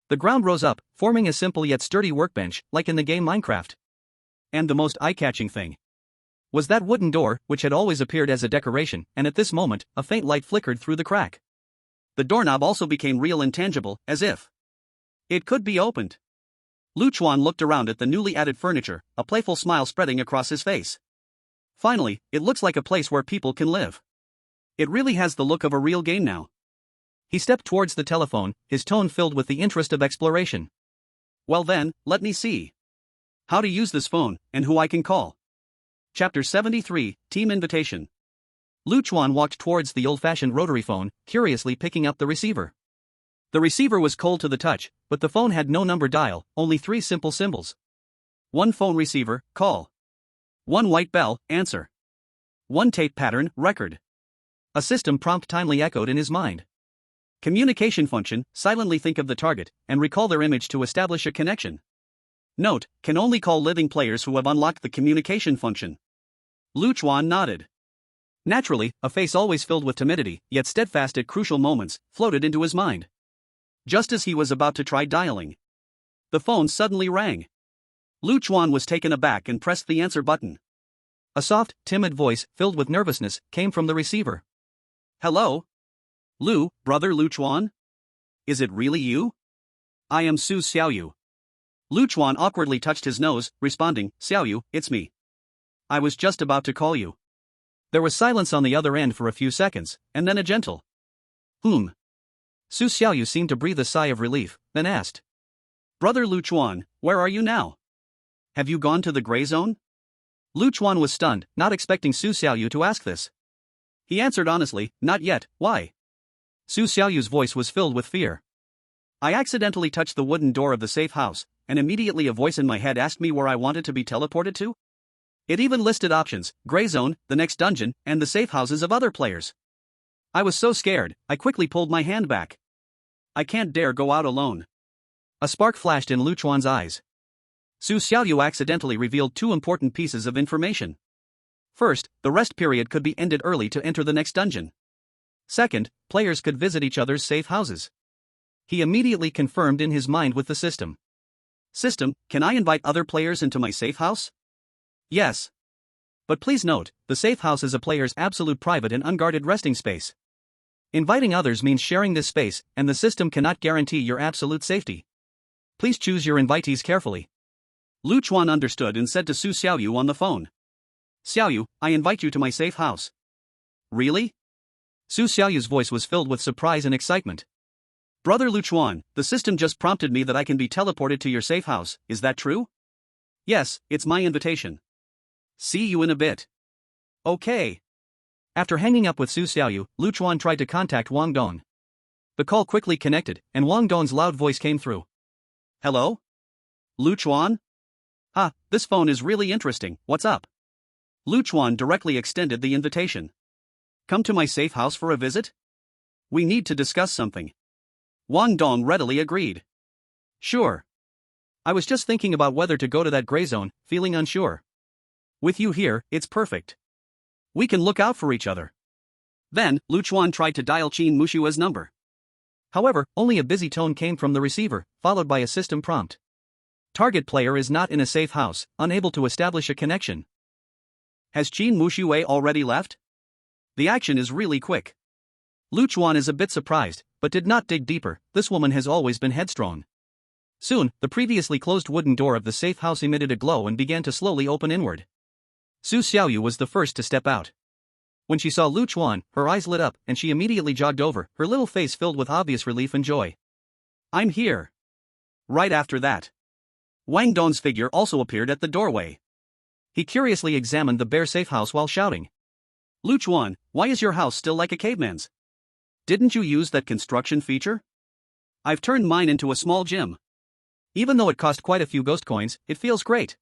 the ground rose up, forming a simple yet sturdy workbench, like in the game Minecraft. And the most eye-catching thing was that wooden door, which had always appeared as a decoration, and at this moment, a faint light flickered through the crack. The doorknob also became real and tangible, as if it could be opened. Chuan looked around at the newly added furniture, a playful smile spreading across his face. Finally, it looks like a place where people can live. It really has the look of a real game now. He stepped towards the telephone, his tone filled with the interest of exploration. Well then, let me see how to use this phone, and who I can call. Chapter 73, Team Invitation. Chuan walked towards the old-fashioned rotary phone, curiously picking up the receiver. The receiver was cold to the touch, but the phone had no number dial, only 3 simple symbols. 1 phone receiver, call. 1 white bell, answer. 1 tape pattern, record. A system prompt timely echoed in his mind. Communication function, silently think of the target, and recall their image to establish a connection. Note, can only call living players who have unlocked the communication function. Chuan nodded. Naturally, a face always filled with timidity, yet steadfast at crucial moments, floated into his mind. Just as he was about to try dialing, the phone suddenly rang. Chuan was taken aback and pressed the answer button. A soft, timid voice, filled with nervousness, came from the receiver. Hello? Brother Chuan? Is it really you? I am Su Xiaoyu. Chuan awkwardly touched his nose, responding, Xiaoyu, it's me. I was just about to call you. There was silence on the other end for a few seconds, and then a gentle Su Xiaoyu seemed to breathe a sigh of relief, then asked. Brother Chuan, where are you now? Have you gone to the gray zone? Chuan was stunned, not expecting Su Xiaoyu to ask this. He answered honestly, not yet, why? Su Xiaoyu's voice was filled with fear. I accidentally touched the wooden door of the safe house, and immediately a voice in my head asked me where I wanted to be teleported to. It even listed options, gray zone, the next dungeon, and the safe houses of other players. I was so scared, I quickly pulled my hand back. I can't dare go out alone. A spark flashed in Chuan's eyes. Su Xiaoyu accidentally revealed 2 important pieces of information. First, the rest period could be ended early to enter the next dungeon. Second, players could visit each other's safe houses. He immediately confirmed in his mind with the system. System, can I invite other players into my safe house? Yes. But please note, the safe house is a player's absolute private and unguarded resting space. Inviting others means sharing this space, and the system cannot guarantee your absolute safety. Please choose your invitees carefully. Chuan understood and said to Su Xiaoyu on the phone. Xiaoyu, I invite you to my safe house. Really? Su Xiaoyu's voice was filled with surprise and excitement. Brother Chuan, the system just prompted me that I can be teleported to your safe house, is that true? Yes, it's my invitation. See you in a bit. Okay. After hanging up with Su Xiaoyu, Chuan tried to contact Wang Dong. The call quickly connected, and Wang Dong's loud voice came through. Hello? Chuan? This phone is really interesting, what's up? Chuan directly extended the invitation. Come to my safe house for a visit? We need to discuss something. Wang Dong readily agreed. Sure. I was just thinking about whether to go to that gray zone, feeling unsure. With you here, it's perfect. We can look out for each other. Then, Chuan tried to dial Qin Mushua's number. However, only a busy tone came from the receiver, followed by a system prompt. Target player is not in a safe house, unable to establish a connection. Has Qin Mushue already left? The action is really quick. Chuan is a bit surprised, but did not dig deeper. This woman has always been headstrong. Soon, the previously closed wooden door of the safe house emitted a glow and began to slowly open inward. Su Xiaoyu was the first to step out. When she saw Chuan, her eyes lit up, and she immediately jogged over, her little face filled with obvious relief and joy. I'm here. Right after that, Wang Dong's figure also appeared at the doorway. He curiously examined the bare safe house while shouting. Chuan, why is your house still like a caveman's? Didn't you use that construction feature? I've turned mine into a small gym. Even though it cost quite a few ghost coins, it feels great.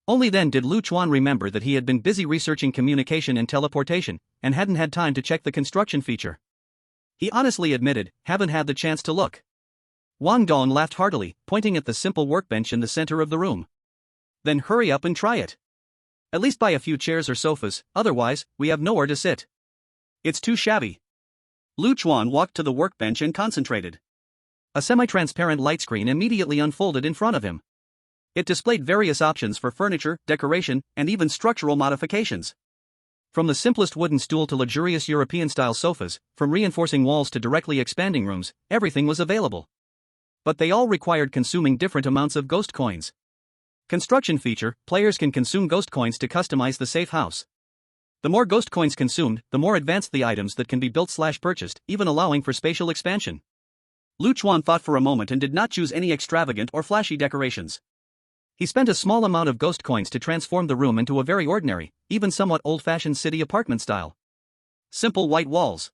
Only then did Chuan remember that he had been busy researching communication and teleportation, and hadn't had time to check the construction feature. He honestly admitted, haven't had the chance to look. Wang Dong laughed heartily, pointing at the simple workbench in the center of the room. Then hurry up and try it. At least buy a few chairs or sofas, otherwise, we have nowhere to sit. It's too shabby. Chuan walked to the workbench and concentrated. A semi-transparent light screen immediately unfolded in front of him. It displayed various options for furniture, decoration, and even structural modifications. From the simplest wooden stool to luxurious European-style sofas, from reinforcing walls to directly expanding rooms, everything was available. But they all required consuming different amounts of ghost coins. Construction feature: players can consume ghost coins to customize the safe house. The more ghost coins consumed, the more advanced the items that can be built/purchased, even allowing for spatial expansion. Chuan thought for a moment and did not choose any extravagant or flashy decorations. He spent a small amount of ghost coins to transform the room into a very ordinary, even somewhat old-fashioned city apartment style. Simple white walls.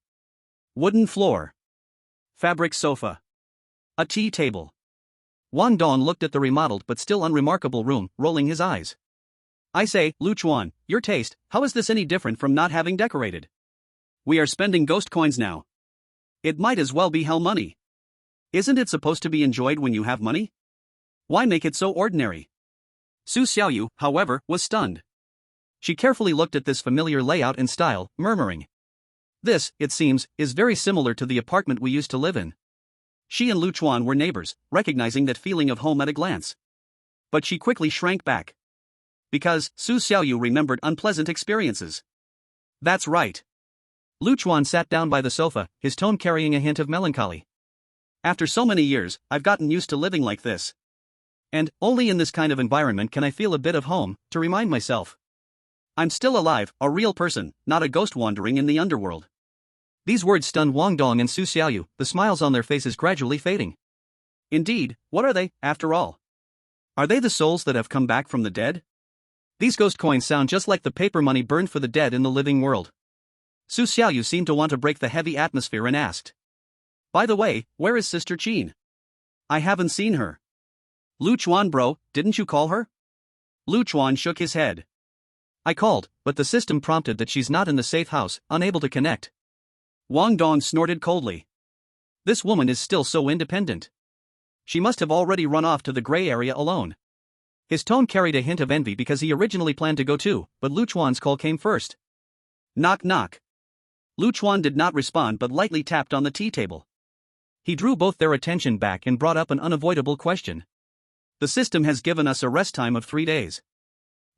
Wooden floor. Fabric sofa. A tea table. Wang Dong looked at the remodeled but still unremarkable room, rolling his eyes. I say, Chuan, your taste, how is this any different from not having decorated? We are spending ghost coins now. It might as well be hell money. Isn't it supposed to be enjoyed when you have money? Why make it so ordinary? Su Xiaoyu, however, was stunned. She carefully looked at this familiar layout and style, murmuring. This, it seems, is very similar to the apartment we used to live in. She and Chuan were neighbors, recognizing that feeling of home at a glance. But she quickly shrank back. Because Su Xiaoyu remembered unpleasant experiences. That's right. Chuan sat down by the sofa, his tone carrying a hint of melancholy. After so many years, I've gotten used to living like this. And, only in this kind of environment can I feel a bit of home, to remind myself. I'm still alive, a real person, not a ghost wandering in the underworld. These words stunned Wang Dong and Su Xiaoyu, the smiles on their faces gradually fading. Indeed, what are they, after all? Are they the souls that have come back from the dead? These ghost coins sound just like the paper money burned for the dead in the living world. Su Xiaoyu seemed to want to break the heavy atmosphere and asked. By the way, where is Sister Qin? I haven't seen her. Chuan bro, didn't you call her? Chuan shook his head. I called, but the system prompted that she's not in the safe house, unable to connect. Wang Dong snorted coldly. This woman is still so independent. She must have already run off to the gray area alone. His tone carried a hint of envy because he originally planned to go too, but Chuan's call came first. Knock knock. Chuan did not respond but lightly tapped on the tea table. He drew both their attention back and brought up an unavoidable question. The system has given us a rest time of 3 days.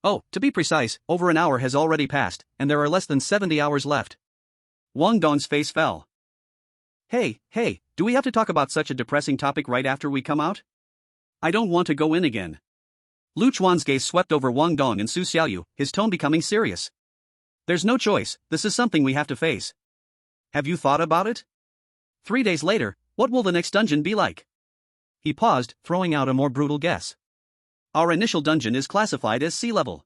Oh, to be precise, over an hour has already passed, and there are less than 70 hours left. Wang Dong's face fell. Hey, do we have to talk about such a depressing topic right after we come out? I don't want to go in again. Chuan's gaze swept over Wang Dong and Su Xiaoyu, his tone becoming serious. There's no choice, this is something we have to face. Have you thought about it? 3 days later, what will the next dungeon be like? He paused, throwing out a more brutal guess. Our initial dungeon is classified as sea level.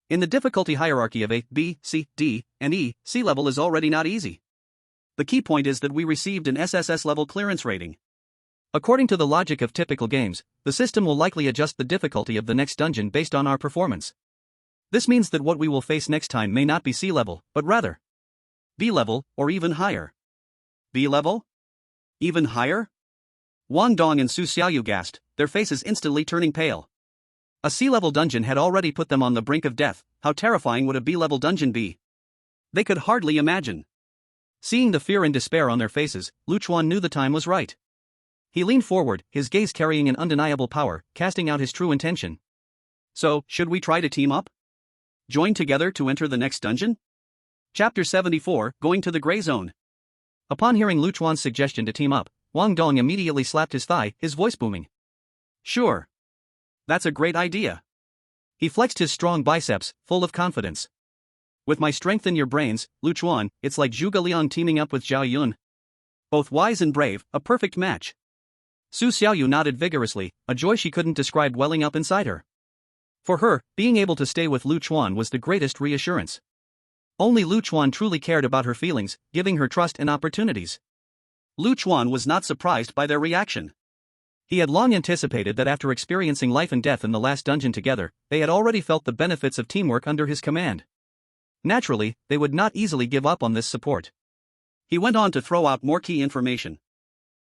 In the difficulty hierarchy of A, B, C, D, and E, sea level is already not easy. The key point is that we received an SSS level clearance rating. According to the logic of typical games, the system will likely adjust the difficulty of the next dungeon based on our performance. This means that what we will face next time may not be sea level, but rather B level, or even higher. B level? Even higher? Wang Dong and Su Xiaoyu gasped, their faces instantly turning pale. A sea-level dungeon had already put them on the brink of death. How terrifying would a B-level dungeon be? They could hardly imagine. Seeing the fear and despair on their faces, Chuan knew the time was right. He leaned forward, his gaze carrying an undeniable power, casting out his true intention. So, should we try to team up? Join together to enter the next dungeon? Chapter 74, Going to the Gray Zone. Upon hearing Chuan's suggestion to team up, Wang Dong immediately slapped his thigh, his voice booming. Sure. That's a great idea. He flexed his strong biceps, full of confidence. With my strength in your brains, Chuan, it's like Zhuge Liang teaming up with Zhao Yun. Both wise and brave, a perfect match. Su Xiaoyu nodded vigorously, a joy she couldn't describe welling up inside her. For her, being able to stay with Chuan was the greatest reassurance. Only Chuan truly cared about her feelings, giving her trust and opportunities. Chuan was not surprised by their reaction. He had long anticipated that after experiencing life and death in the last dungeon together, they had already felt the benefits of teamwork under his command. Naturally, they would not easily give up on this support. He went on to throw out more key information.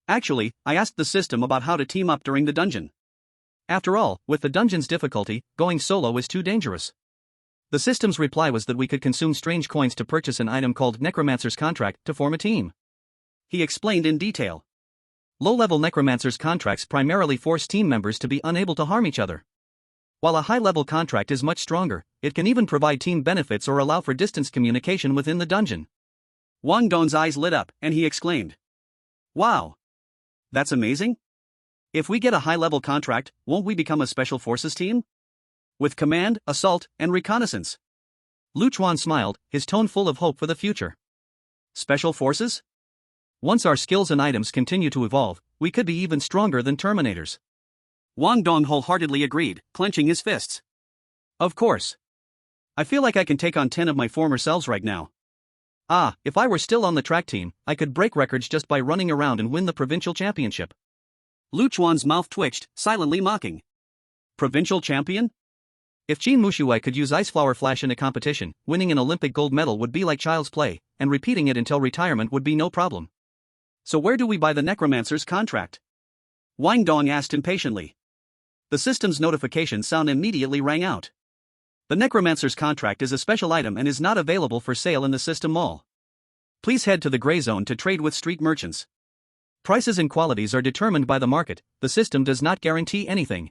Actually, I asked the system about how to team up during the dungeon. After all, with the dungeon's difficulty, going solo is too dangerous. The system's reply was that we could consume strange coins to purchase an item called Necromancer's Contract to form a team. He explained in detail. Low-level Necromancer's contracts primarily force team members to be unable to harm each other. While a high-level contract is much stronger, it can even provide team benefits or allow for distance communication within the dungeon. Wang Dong's eyes lit up, and he exclaimed. Wow! That's amazing! If we get a high-level contract, won't we become a special forces team? With command, assault, and reconnaissance. Chuan smiled, his tone full of hope for the future. Special forces? Once our skills and items continue to evolve, we could be even stronger than Terminators. Wang Dong wholeheartedly agreed, clenching his fists. Of course. I feel like I can take on 10 of my former selves right now. If I were still on the track team, I could break records just by running around and win the provincial championship. Chuan's mouth twitched, silently mocking. Provincial champion? If Jin Mushuai could use Ice Flower Flash in a competition, winning an Olympic gold medal would be like child's play, and repeating it until retirement would be no problem. So where do we buy the Necromancer's contract? Wang Dong asked impatiently. The system's notification sound immediately rang out. The Necromancer's contract is a special item and is not available for sale in the system mall. Please head to the gray zone to trade with street merchants. Prices and qualities are determined by the market, the system does not guarantee anything.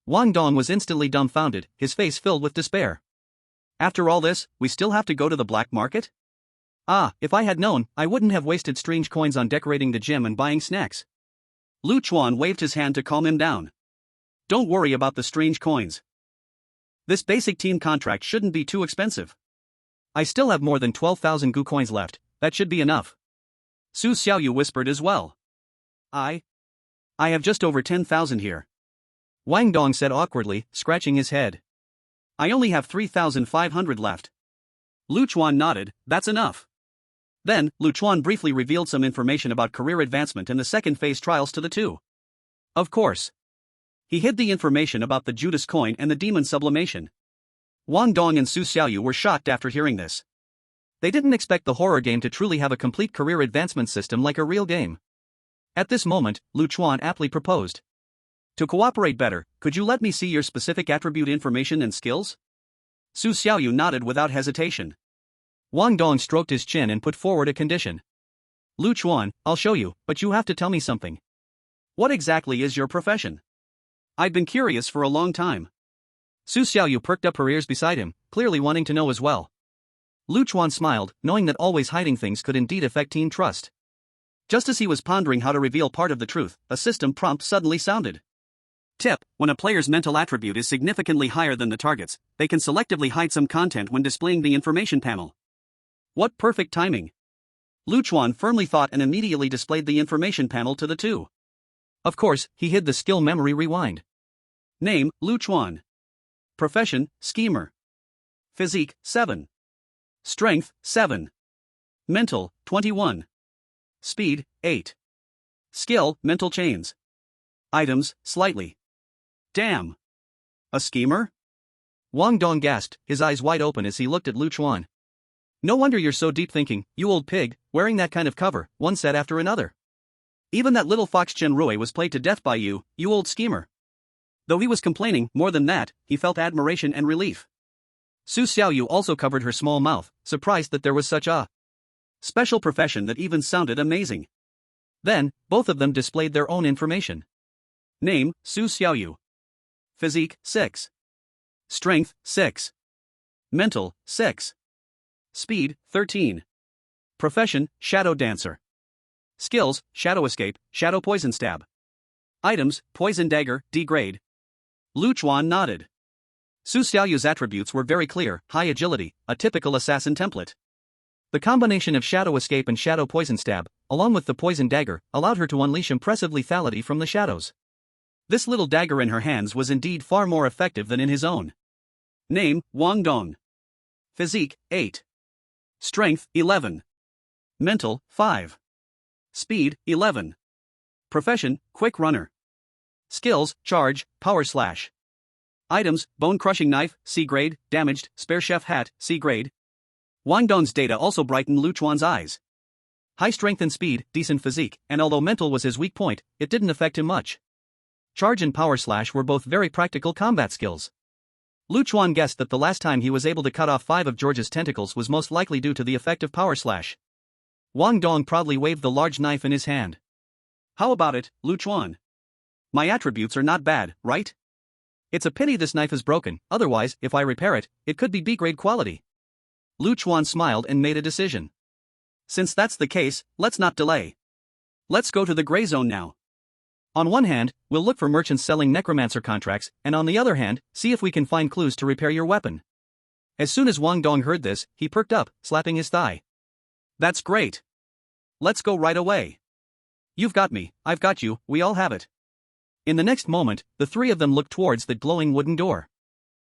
Wang Dong was instantly dumbfounded, his face filled with despair. After all this, we still have to go to the black market? If I had known, I wouldn't have wasted strange coins on decorating the gym and buying snacks. Chuan waved his hand to calm him down. Don't worry about the strange coins. This basic team contract shouldn't be too expensive. I still have more than 12,000 Gu coins left, that should be enough. Su Xiaoyu whispered as well. I have just over 10,000 here. Wang Dong said awkwardly, scratching his head. I only have 3,500 left. Chuan nodded, that's enough. Then, Chuan briefly revealed some information about career advancement and the second phase trials to the two. Of course. He hid the information about the Judas coin and the demon sublimation. Wang Dong and Su Xiaoyu were shocked after hearing this. They didn't expect the horror game to truly have a complete career advancement system like a real game. At this moment, Chuan aptly proposed. To cooperate better, could you let me see your specific attribute information and skills? Su Xiaoyu nodded without hesitation. Wang Dong stroked his chin and put forward a condition. Chuan, I'll show you, but you have to tell me something. What exactly is your profession? I've been curious for a long time. Su Xiaoyu perked up her ears beside him, clearly wanting to know as well. Chuan smiled, knowing that always hiding things could indeed affect team trust. Just as he was pondering how to reveal part of the truth, a system prompt suddenly sounded. Tip: when a player's mental attribute is significantly higher than the target's, they can selectively hide some content when displaying the information panel. What perfect timing! Chuan firmly thought and immediately displayed the information panel to the two. Of course, he hid the skill memory rewind. Name: Chuan. Profession: schemer. Physique: 7. Strength: 7. Mental: 21. Speed: 8. Skill: mental chains. Items: slightly. Damn! A schemer? Wang Dong gasped, his eyes wide open as he looked at Chuan. No wonder you're so deep thinking, you old pig, wearing that kind of cover, one said after another. Even that little fox Chen Rui was played to death by you, you old schemer. Though he was complaining, more than that, he felt admiration and relief. Su Xiaoyu also covered her small mouth, surprised that there was such a special profession that even sounded amazing. Then, both of them displayed their own information. Name: Su Xiaoyu. Physique: 6. Strength: 6. Mental: 6. Speed: 13. Profession: Shadow Dancer. Skills: Shadow Escape, Shadow Poison Stab. Items: Poison Dagger, Degrade. Chuan nodded. Su Xiaoyu's attributes were very clear: high agility, a typical assassin template. The combination of Shadow Escape and Shadow Poison Stab, along with the Poison Dagger, allowed her to unleash impressive lethality from the shadows. This little dagger in her hands was indeed far more effective than in his own. Name: Wang Dong. Physique: 8. Strength: 11. Mental: 5. Speed: 11. Profession: Quick Runner. Skills: Charge, Power Slash. Items: Bone Crushing Knife, C grade, Damaged, Spare Chef Hat, C grade. Wang Dong's data also brightened Chuan's eyes. High strength and speed, decent physique, and although mental was his weak point, it didn't affect him much. Charge and Power Slash were both very practical combat skills. Chuan guessed that the last time he was able to cut off 5 of George's tentacles was most likely due to the effective power slash. Wang Dong proudly waved the large knife in his hand. How about it, Chuan? My attributes are not bad, right? It's a pity this knife is broken, otherwise, if I repair it, it could be B-grade quality. Chuan smiled and made a decision. Since that's the case, let's not delay. Let's go to the gray zone now. On one hand, we'll look for merchants selling necromancer contracts, and on the other hand, see if we can find clues to repair your weapon. As soon as Wang Dong heard this, he perked up, slapping his thigh. That's great. Let's go right away. You've got me, I've got you, we all have it. In the next moment, the 3 of them looked towards the glowing wooden door.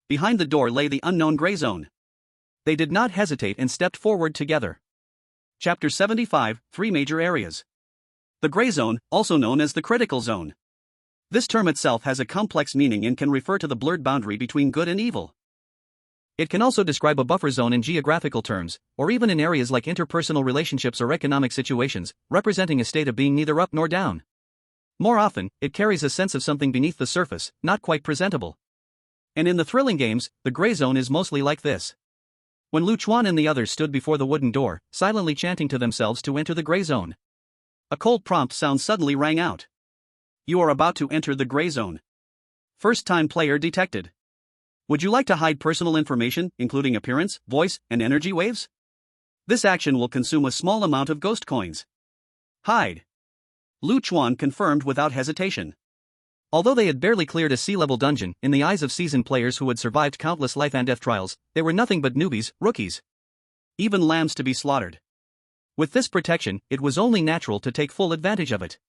Behind the door lay the unknown gray zone. They did not hesitate and stepped forward together. Chapter 75, 3 Major Areas. The gray zone, also known as the critical zone. This term itself has a complex meaning and can refer to the blurred boundary between good and evil. It can also describe a buffer zone in geographical terms, or even in areas like interpersonal relationships or economic situations, representing a state of being neither up nor down. More often, it carries a sense of something beneath the surface, not quite presentable. And in the thrilling games, the gray zone is mostly like this. When Chuan and the others stood before the wooden door, silently chanting to themselves to enter the gray zone, a cold prompt sound suddenly rang out. You are about to enter the gray zone. First-time player detected. Would you like to hide personal information, including appearance, voice, and energy waves? This action will consume a small amount of ghost coins. Hide. Chuan confirmed without hesitation. Although they had barely cleared a sea-level dungeon, in the eyes of seasoned players who had survived countless life and death trials, they were nothing but newbies, rookies. Even lambs to be slaughtered. With this protection, it was only natural to take full advantage of it.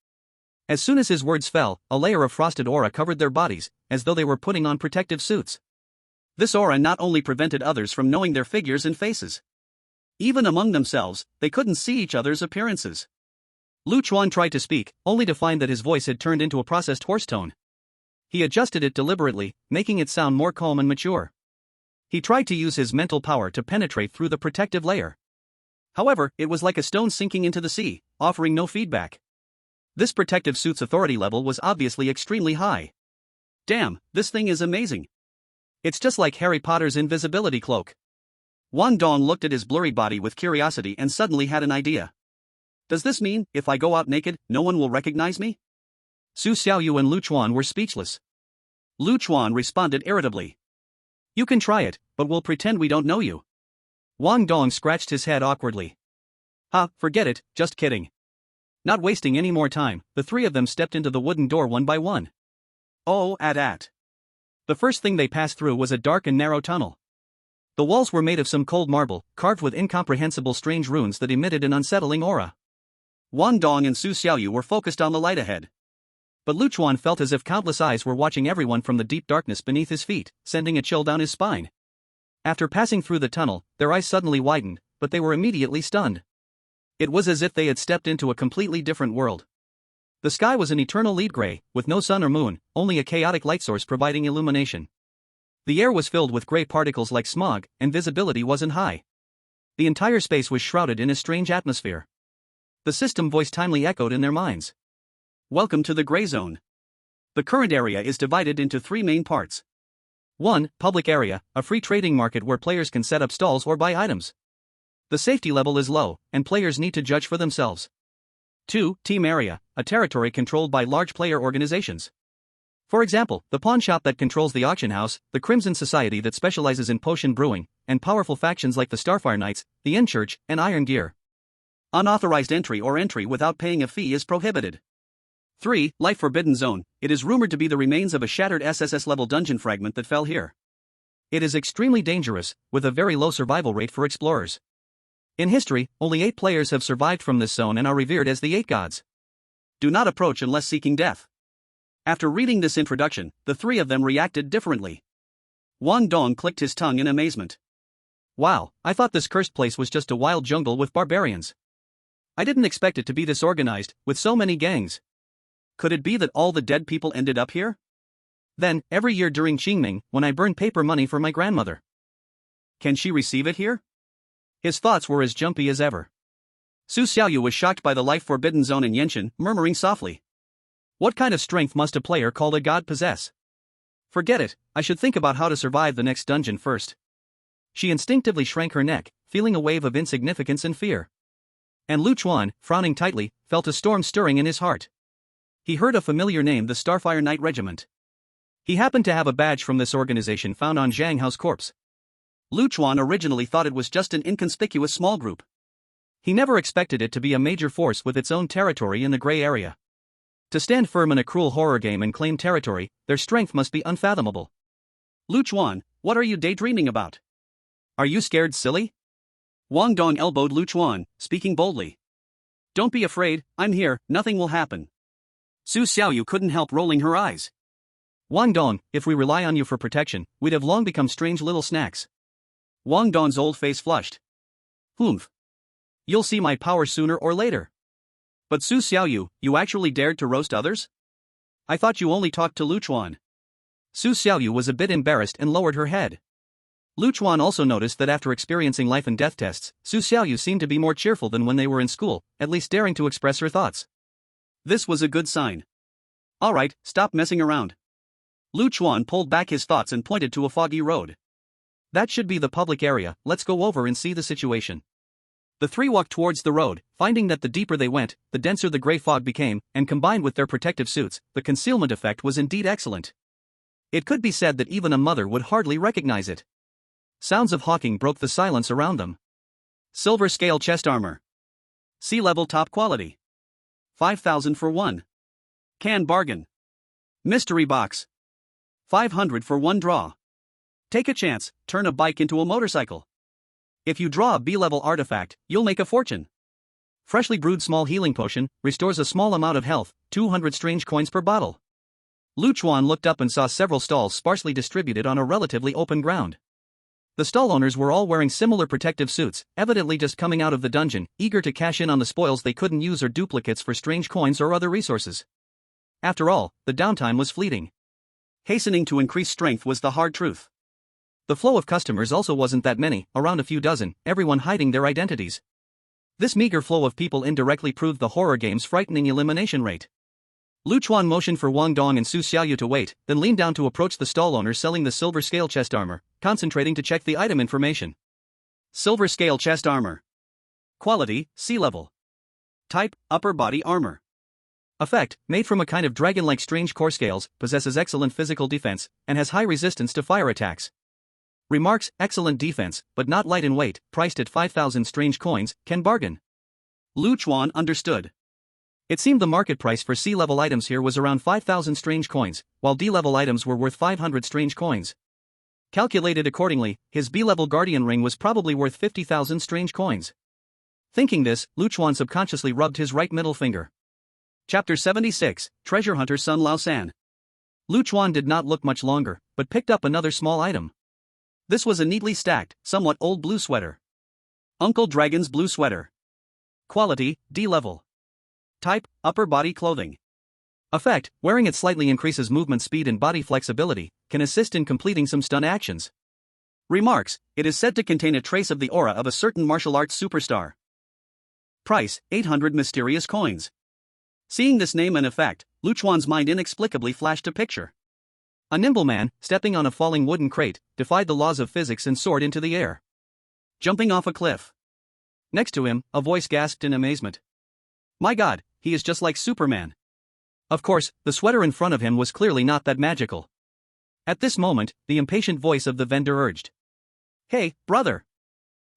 As soon as his words fell, a layer of frosted aura covered their bodies, as though they were putting on protective suits. This aura not only prevented others from knowing their figures and faces. Even among themselves, they couldn't see each other's appearances. Chuan tried to speak, only to find that his voice had turned into a processed horse tone. He adjusted it deliberately, making it sound more calm and mature. He tried to use his mental power to penetrate through the protective layer. However, it was like a stone sinking into the sea, offering no feedback. This protective suit's authority level was obviously extremely high. Damn, this thing is amazing. It's just like Harry Potter's invisibility cloak. Wang Dong looked at his blurry body with curiosity and suddenly had an idea. Does this mean, if I go out naked, no one will recognize me? Su Xiaoyu and Chuan were speechless. Chuan responded irritably. You can try it, but we'll pretend we don't know you. Wang Dong scratched his head awkwardly. Forget it, just kidding. Not wasting any more time, the 3 of them stepped into the wooden door one by one. Oh, at. The first thing they passed through was a dark and narrow tunnel. The walls were made of some cold marble, carved with incomprehensible strange runes that emitted an unsettling aura. Wang Dong and Su Xiaoyu were focused on the light ahead. But Chuan felt as if countless eyes were watching everyone from the deep darkness beneath his feet, sending a chill down his spine. After passing through the tunnel, their eyes suddenly widened, but they were immediately stunned. It was as if they had stepped into a completely different world. The sky was an eternal lead gray, with no sun or moon, only a chaotic light source providing illumination. The air was filled with gray particles like smog, and visibility wasn't high. The entire space was shrouded in a strange atmosphere. The system voice timely echoed in their minds. Welcome to the gray zone. The current area is divided into 3 main parts. 1. Public area, a free trading market where players can set up stalls or buy items. The safety level is low, and players need to judge for themselves. 2. Team area, a territory controlled by large player organizations. For example, the pawn shop that controls the auction house, the Crimson Society that specializes in potion brewing, and powerful factions like the Starfire Knights, the End Church, and Iron Gear. Unauthorized entry or entry without paying a fee is prohibited. 3. Life Forbidden Zone, it is rumored to be the remains of a shattered SSS-level dungeon fragment that fell here. It is extremely dangerous, with a very low survival rate for explorers. In history, only 8 players have survived from this zone and are revered as the 8 gods. Do not approach unless seeking death. After reading this introduction, the 3 of them reacted differently. Wang Dong clicked his tongue in amazement. Wow, I thought this cursed place was just a wild jungle with barbarians. I didn't expect it to be this organized, with so many gangs. Could it be that all the dead people ended up here? Then, every year during Qingming, when I burn paper money for my grandmother. Can she receive it here? His thoughts were as jumpy as ever. Su Xiaoyu was shocked by the life forbidden zone in Yenshin, murmuring softly. What kind of strength must a player called a god possess? Forget it, I should think about how to survive the next dungeon first. She instinctively shrank her neck, feeling a wave of insignificance and fear. And Lu Chuan, frowning tightly, felt a storm stirring in his heart. He heard a familiar name, the Starfire Knight Regiment. He happened to have a badge from this organization found on Zhang Hao's corpse. Lu Chuan originally thought it was just an inconspicuous small group. He never expected it to be a major force with its own territory in the gray area. To stand firm in a cruel horror game and claim territory, their strength must be unfathomable. Lu Chuan, what are you daydreaming about? Are you scared, silly? Wang Dong elbowed Lu Chuan, speaking boldly. Don't be afraid, I'm here, nothing will happen. Su Xiaoyu couldn't help rolling her eyes. Wang Dong, if we rely on you for protection, we'd have long become strange little snacks. Wang Dong's old face flushed. Humph. You'll see my power sooner or later. But Su Xiaoyu, you actually dared to roast others? I thought you only talked to Lu Chuan. Su Xiaoyu was a bit embarrassed and lowered her head. Lu Chuan also noticed that after experiencing life and death tests, Su Xiaoyu seemed to be more cheerful than when they were in school, at least daring to express her thoughts. This was a good sign. Alright, stop messing around. Lu Chuan pulled back his thoughts and pointed to a foggy road. That should be the public area, let's go over and see the situation. The three walked towards the road, finding that the deeper they went, the denser the gray fog became, and combined with their protective suits, the concealment effect was indeed excellent. It could be said that even a mother would hardly recognize it. Sounds of hawking broke the silence around them. Silver scale chest armor. Sea level top quality. 5,000 for one. Can bargain. Mystery box. 500 for one draw. Take a chance, turn a bike into a motorcycle. If you draw a B-level artifact, you'll make a fortune. Freshly brewed small healing potion, restores a small amount of health, 200 strange coins per bottle. Lu Chuan looked up and saw several stalls sparsely distributed on a relatively open ground. The stall owners were all wearing similar protective suits, evidently just coming out of the dungeon, eager to cash in on the spoils they couldn't use or duplicates for strange coins or other resources. After all, the downtime was fleeting. Hastening to increase strength was the hard truth. The flow of customers also wasn't that many, around a few dozen, everyone hiding their identities. This meager flow of people indirectly proved the horror game's frightening elimination rate. Lu Chuan motioned for Wang Dong and Su Xiaoyu to wait, then leaned down to approach the stall owner selling the silver scale chest armor, concentrating to check the item information. Silver scale chest armor. Quality, sea level. Type, upper body armor. Effect, made from a kind of dragon-like strange core scales, possesses excellent physical defense, and has high resistance to fire attacks. Remarks, excellent defense, but not light in weight, priced at 5,000 strange coins, can bargain. Lu Chuan understood. It seemed the market price for C-level items here was around 5,000 strange coins, while D-level items were worth 500 strange coins. Calculated accordingly, his B-level guardian ring was probably worth 50,000 strange coins. Thinking this, Lu Chuan subconsciously rubbed his right middle finger. Chapter 76, Treasure Hunter Sun Lao San. Lu Chuan did not look much longer, but picked up another small item. This was a neatly stacked, somewhat old blue sweater. Uncle Dragon's blue sweater. Quality, D-level. Type, upper body clothing. Effect, wearing it slightly increases movement speed and body flexibility, can assist in completing some stun actions. Remarks, it is said to contain a trace of the aura of a certain martial arts superstar. Price, 800 mysterious coins. Seeing this name and effect, Lu Chuan's mind inexplicably flashed a picture. A nimble man, stepping on a falling wooden crate, defied the laws of physics and soared into the air. Jumping off a cliff. Next to him, a voice gasped in amazement. My God, he is just like Superman. Of course, the sweater in front of him was clearly not that magical. At this moment, the impatient voice of the vendor urged. Hey, brother.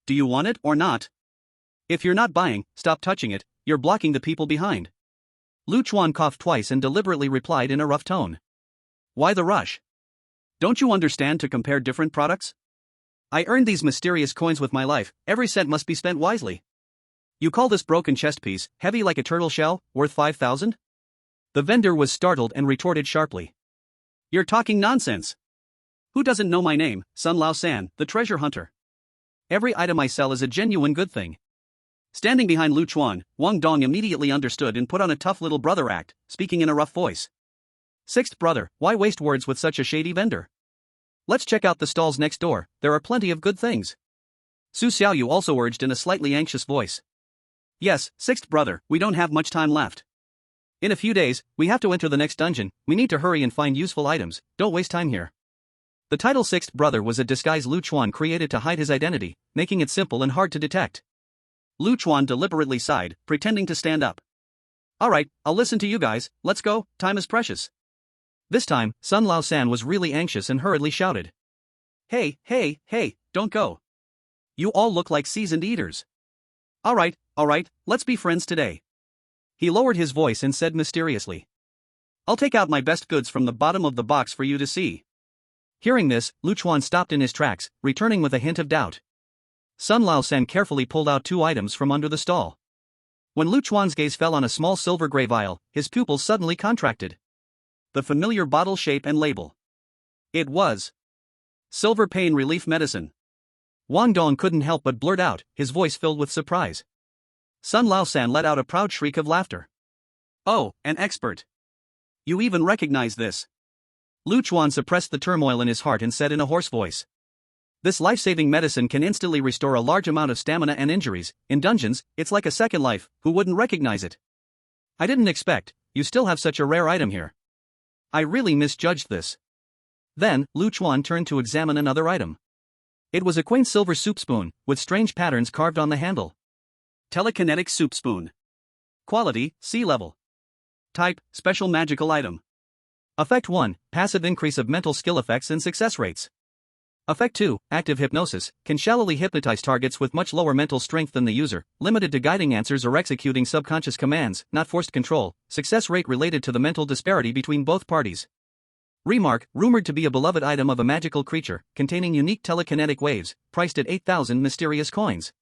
Do you want it or not? If you're not buying, stop touching it, you're blocking the people behind. Lu Chuan coughed twice and deliberately replied in a rough tone. Why the rush? Don't you understand to compare different products? I earned these mysterious coins with my life, every cent must be spent wisely. You call this broken chest piece, heavy like a turtle shell, worth 5,000? The vendor was startled and retorted sharply. You're talking nonsense. Who doesn't know my name, Sun Lao San, the treasure hunter? Every item I sell is a genuine good thing. Standing behind Lu Chuan, Wang Dong immediately understood and put on a tough little brother act, speaking in a rough voice. Sixth brother, why waste words with such a shady vendor? Let's check out the stalls next door, there are plenty of good things. Su Xiaoyu also urged in a slightly anxious voice. Yes, sixth brother, we don't have much time left. In a few days, we have to enter the next dungeon, we need to hurry and find useful items, don't waste time here. The title Sixth Brother was a disguise Lu Chuan created to hide his identity, making it simple and hard to detect. Lu Chuan deliberately sighed, pretending to stand up. Alright, I'll listen to you guys, let's go, time is precious. This time, Sun Lao San was really anxious and hurriedly shouted. Hey, don't go. You all look like seasoned eaters. Alright, let's be friends today. He lowered his voice and said mysteriously. I'll take out my best goods from the bottom of the box for you to see. Hearing this, Lu Chuan stopped in his tracks, returning with a hint of doubt. Sun Lao San carefully pulled out 2 items from under the stall. When Lu Chuan's gaze fell on a small silver gray vial, his pupils suddenly contracted. The familiar bottle shape and label. It was silver pain relief medicine. Wang Dong couldn't help but blurt out, his voice filled with surprise. Sun Lao San let out a proud shriek of laughter. Oh, an expert. You even recognize this. Lu Chuan suppressed the turmoil in his heart and said in a hoarse voice. This life-saving medicine can instantly restore a large amount of stamina and injuries. In dungeons, it's like a second life, who wouldn't recognize it? I didn't expect, you still have such a rare item here. I really misjudged this. Then, Lu Chuan turned to examine another item. It was a quaint silver soup spoon, with strange patterns carved on the handle. Telekinetic soup spoon. Quality, C level. Type, special magical item. Effect 1, passive increase of mental skill effects and success rates. Effect 2, active hypnosis, can shallowly hypnotize targets with much lower mental strength than the user, limited to guiding answers or executing subconscious commands, not forced control, success rate related to the mental disparity between both parties. Remark, rumored to be a beloved item of a magical creature, containing unique telekinetic waves, priced at 8,000 mysterious coins.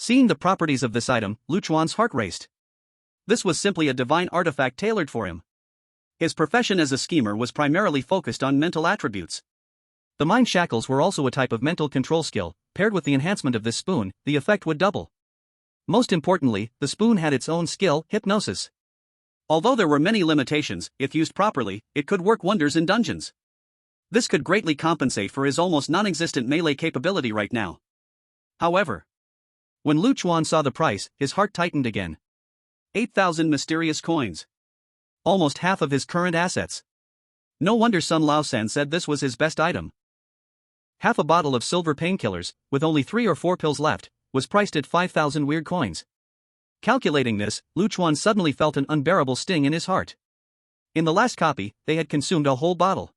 Seeing the properties of this item, Lu Chuan's heart raced. This was simply a divine artifact tailored for him. His profession as a schemer was primarily focused on mental attributes. The mind shackles were also a type of mental control skill. Paired with the enhancement of this spoon, the effect would double. Most importantly, the spoon had its own skill, hypnosis. Although there were many limitations, if used properly, it could work wonders in dungeons. This could greatly compensate for his almost non-existent melee capability right now. However, when Lu Chuan saw the price, his heart tightened again. 8,000 mysterious coins. Almost half of his current assets. No wonder Sun Lao San said this was his best item. Half a bottle of silver painkillers, with only 3 or 4 pills left, was priced at 5,000 weird coins. Calculating this, Lu Chuan suddenly felt an unbearable sting in his heart. In the last copy, they had consumed a whole bottle.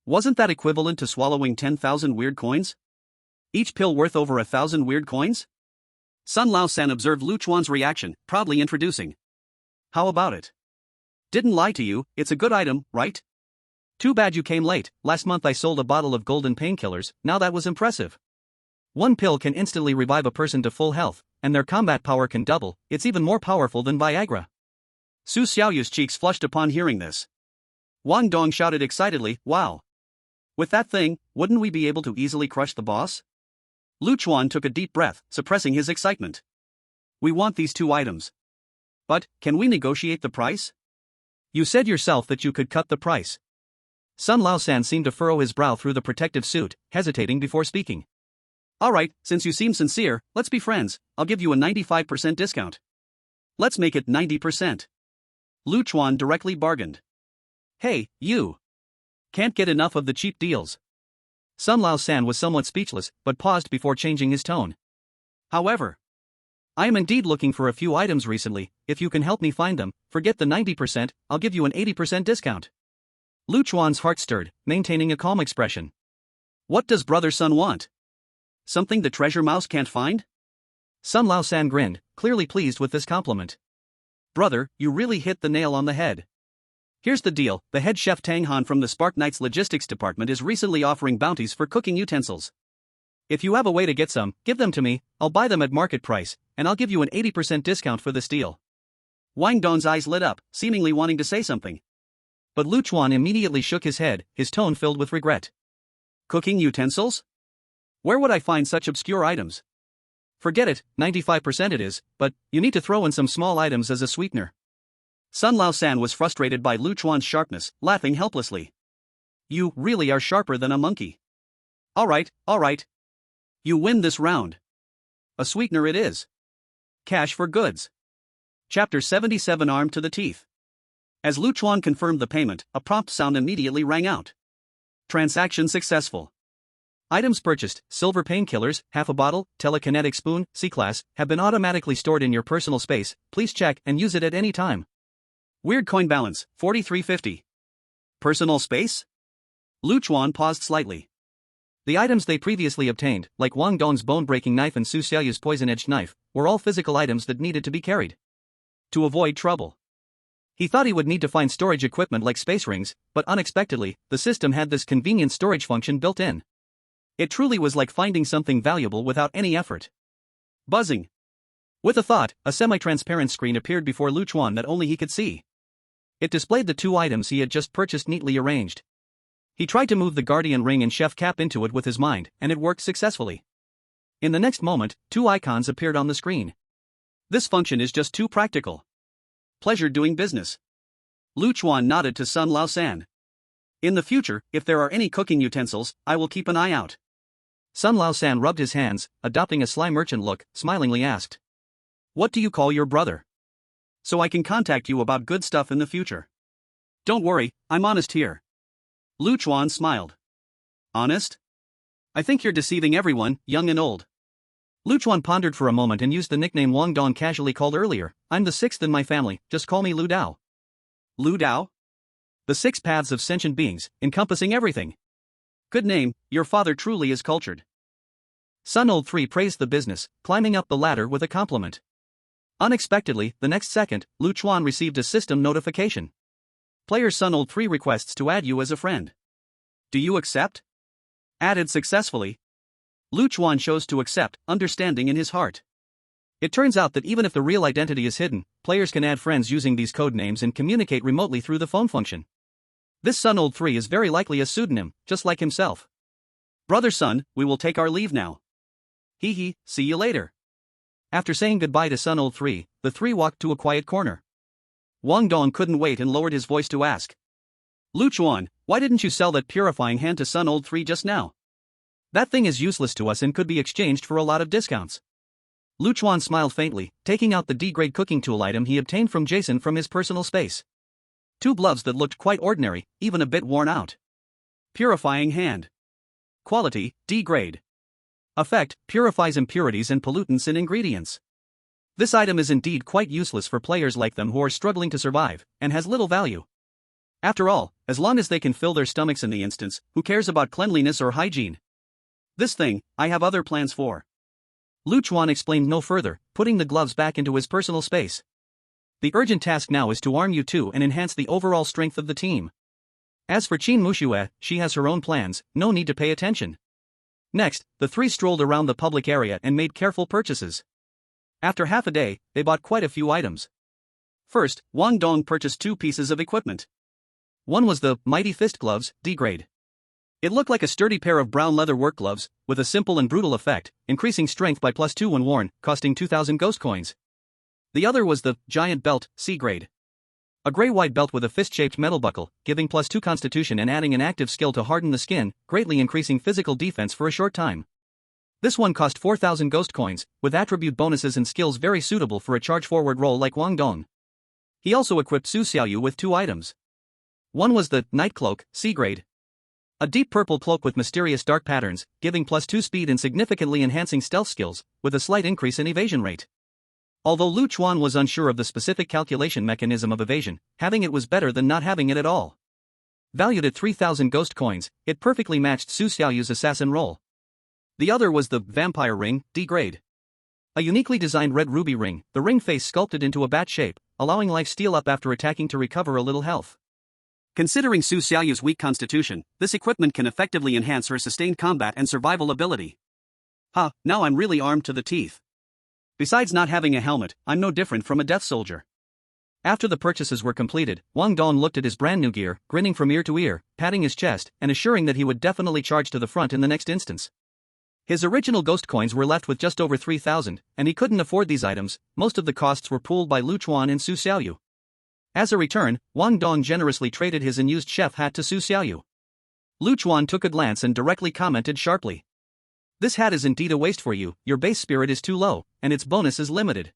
Wasn't that equivalent to swallowing 10,000 weird coins? Each pill worth over 1,000 weird coins? Sun Lao San observed Lu Chuan's reaction, proudly introducing. How about it? Didn't lie to you, it's a good item, right? Too bad you came late. Last month I sold a bottle of golden painkillers, now that was impressive. 1 pill can instantly revive a person to full health, and their combat power can double, it's even more powerful than Viagra. Su Xiaoyu's cheeks flushed upon hearing this. Wang Dong shouted excitedly, wow. With that thing, wouldn't we be able to easily crush the boss? Lu Chuan took a deep breath, suppressing his excitement. We want these 2 items. But, can we negotiate the price? You said yourself that you could cut the price. Sun Lao San seemed to furrow his brow through the protective suit, hesitating before speaking. Alright, since you seem sincere, let's be friends, I'll give you a 95% discount. Let's make it 90%. Lu Chuan directly bargained. Hey, you. Can't get enough of the cheap deals. Sun Lao San was somewhat speechless, but paused before changing his tone. However, I am indeed looking for a few items recently, if you can help me find them, forget the 90%, I'll give you an 80% discount. Lu Chuan's heart stirred, maintaining a calm expression. What does Brother Sun want? Something the treasure mouse can't find? Sun Lao San grinned, clearly pleased with this compliment. Brother, you really hit the nail on the head. Here's the deal, the head chef Tang Han from the Spark Knights logistics department is recently offering bounties for cooking utensils. If you have a way to get some, give them to me, I'll buy them at market price, and I'll give you an 80% discount for this deal. Wang Dong's eyes lit up, seemingly wanting to say something. But Lu Chuan immediately shook his head, his tone filled with regret. Cooking utensils? Where would I find such obscure items? Forget it, 95% it is, but you need to throw in some small items as a sweetener. Sun Lao San was frustrated by Lu Chuan's sharpness, laughing helplessly. You really are sharper than a monkey. Alright. You win this round. A sweetener it is. Cash for goods. Chapter 77 Armed to the Teeth. As Lu Chuan confirmed the payment, a prompt sound immediately rang out. Transaction successful. Items purchased: silver painkillers, half a bottle, telekinetic spoon, C-class, have been automatically stored in your personal space. Please check and use it at any time. Weird coin balance, 4350. Personal space? Lu Chuan paused slightly. The items they previously obtained, like Wang Dong's bone-breaking knife and Su Xiaoyu's poison-edged knife, were all physical items that needed to be carried. To avoid trouble. He thought he would need to find storage equipment like space rings, but unexpectedly, the system had this convenient storage function built in. It truly was like finding something valuable without any effort. Buzzing. With a thought, a semi-transparent screen appeared before Lu Chuan that only he could see. It displayed the two items he had just purchased neatly arranged. He tried to move the Guardian Ring and Chef Cap into it with his mind, and it worked successfully. In the next moment, two icons appeared on the screen. This function is just too practical. Pleasure doing business. Lu Chuan nodded to Sun Lao-san. In the future, if there are any cooking utensils, I will keep an eye out. Sun Lao-san rubbed his hands, adopting a sly merchant look, smilingly asked. What do you call your brother? So I can contact you about good stuff in the future. Don't worry, I'm honest here. Lu Chuan smiled. Honest? I think you're deceiving everyone, young and old. Lu Chuan pondered for a moment and used the nickname Wang Dong casually called earlier. I'm the sixth in my family, just call me Lu Dao. Lu Dao? The 6 paths of sentient beings, encompassing everything. Good name, your father truly is cultured. Sun Old 3 praised the business, climbing up the ladder with a compliment. Unexpectedly, the next second, Lu Chuan received a system notification. Player Sun Old 3 requests to add you as a friend. Do you accept? Added successfully. Lu Chuan chose to accept, understanding in his heart. It turns out that even if the real identity is hidden, players can add friends using these code names and communicate remotely through the phone function. This Sun Old 3 is very likely a pseudonym, just like himself. Brother Sun, we will take our leave now. Hee hee, see you later. After saying goodbye to Sun Old 3, the three walked to a quiet corner. Wang Dong couldn't wait and lowered his voice to ask. Lu Chuan, why didn't you sell that purifying hand to Sun Old 3 just now? That thing is useless to us and could be exchanged for a lot of discounts. Lu Chuan smiled faintly, taking out the D-grade cooking tool item he obtained from Jason from his personal space. 2 gloves that looked quite ordinary, even a bit worn out. Purifying hand. Quality, D-grade. Effect, purifies impurities and pollutants in ingredients. This item is indeed quite useless for players like them who are struggling to survive, and has little value. After all, as long as they can fill their stomachs in the instance, who cares about cleanliness or hygiene? This thing, I have other plans for. Lu Chuan explained no further, putting the gloves back into his personal space. The urgent task now is to arm you two and enhance the overall strength of the team. As for Qin Muxue, she has her own plans, no need to pay attention. Next, the three strolled around the public area and made careful purchases. After half a day, they bought quite a few items. First, Wang Dong purchased 2 pieces of equipment. One was the Mighty Fist Gloves, D-grade. It looked like a sturdy pair of brown leather work gloves, with a simple and brutal effect, increasing strength by +2 when worn, costing 2,000 ghost coins. The other was the Giant Belt, C-grade. A gray-white belt with a fist-shaped metal buckle, giving +2 constitution and adding an active skill to harden the skin, greatly increasing physical defense for a short time. This one cost 4,000 ghost coins, with attribute bonuses and skills very suitable for a charge-forward role like Wang Dong. He also equipped Su Xiaoyu with 2 items. One was the Night Cloak, C-grade. A deep purple cloak with mysterious dark patterns, giving +2 speed and significantly enhancing stealth skills, with a slight increase in evasion rate. Although Lu Chuan was unsure of the specific calculation mechanism of evasion, having it was better than not having it at all. Valued at 3,000 ghost coins, it perfectly matched Su Xiaoyu's assassin role. The other was the Vampire Ring, D-grade. A uniquely designed red ruby ring, the ring face sculpted into a bat shape, allowing life steal up after attacking to recover a little health. Considering Su Xiaoyu's weak constitution, this equipment can effectively enhance her sustained combat and survival ability. Now I'm really armed to the teeth. Besides not having a helmet, I'm no different from a death soldier. After the purchases were completed, Wang Dong looked at his brand new gear, grinning from ear to ear, patting his chest, and assuring that he would definitely charge to the front in the next instance. His original ghost coins were left with just over 3,000, and he couldn't afford these items. Most of the costs were pooled by Lu Chuan and Su Xiaoyu. As a return, Wang Dong generously traded his unused chef hat to Su Xiaoyu. Lu Chuan took a glance and directly commented sharply. This hat is indeed a waste for you, your base spirit is too low, and its bonus is limited.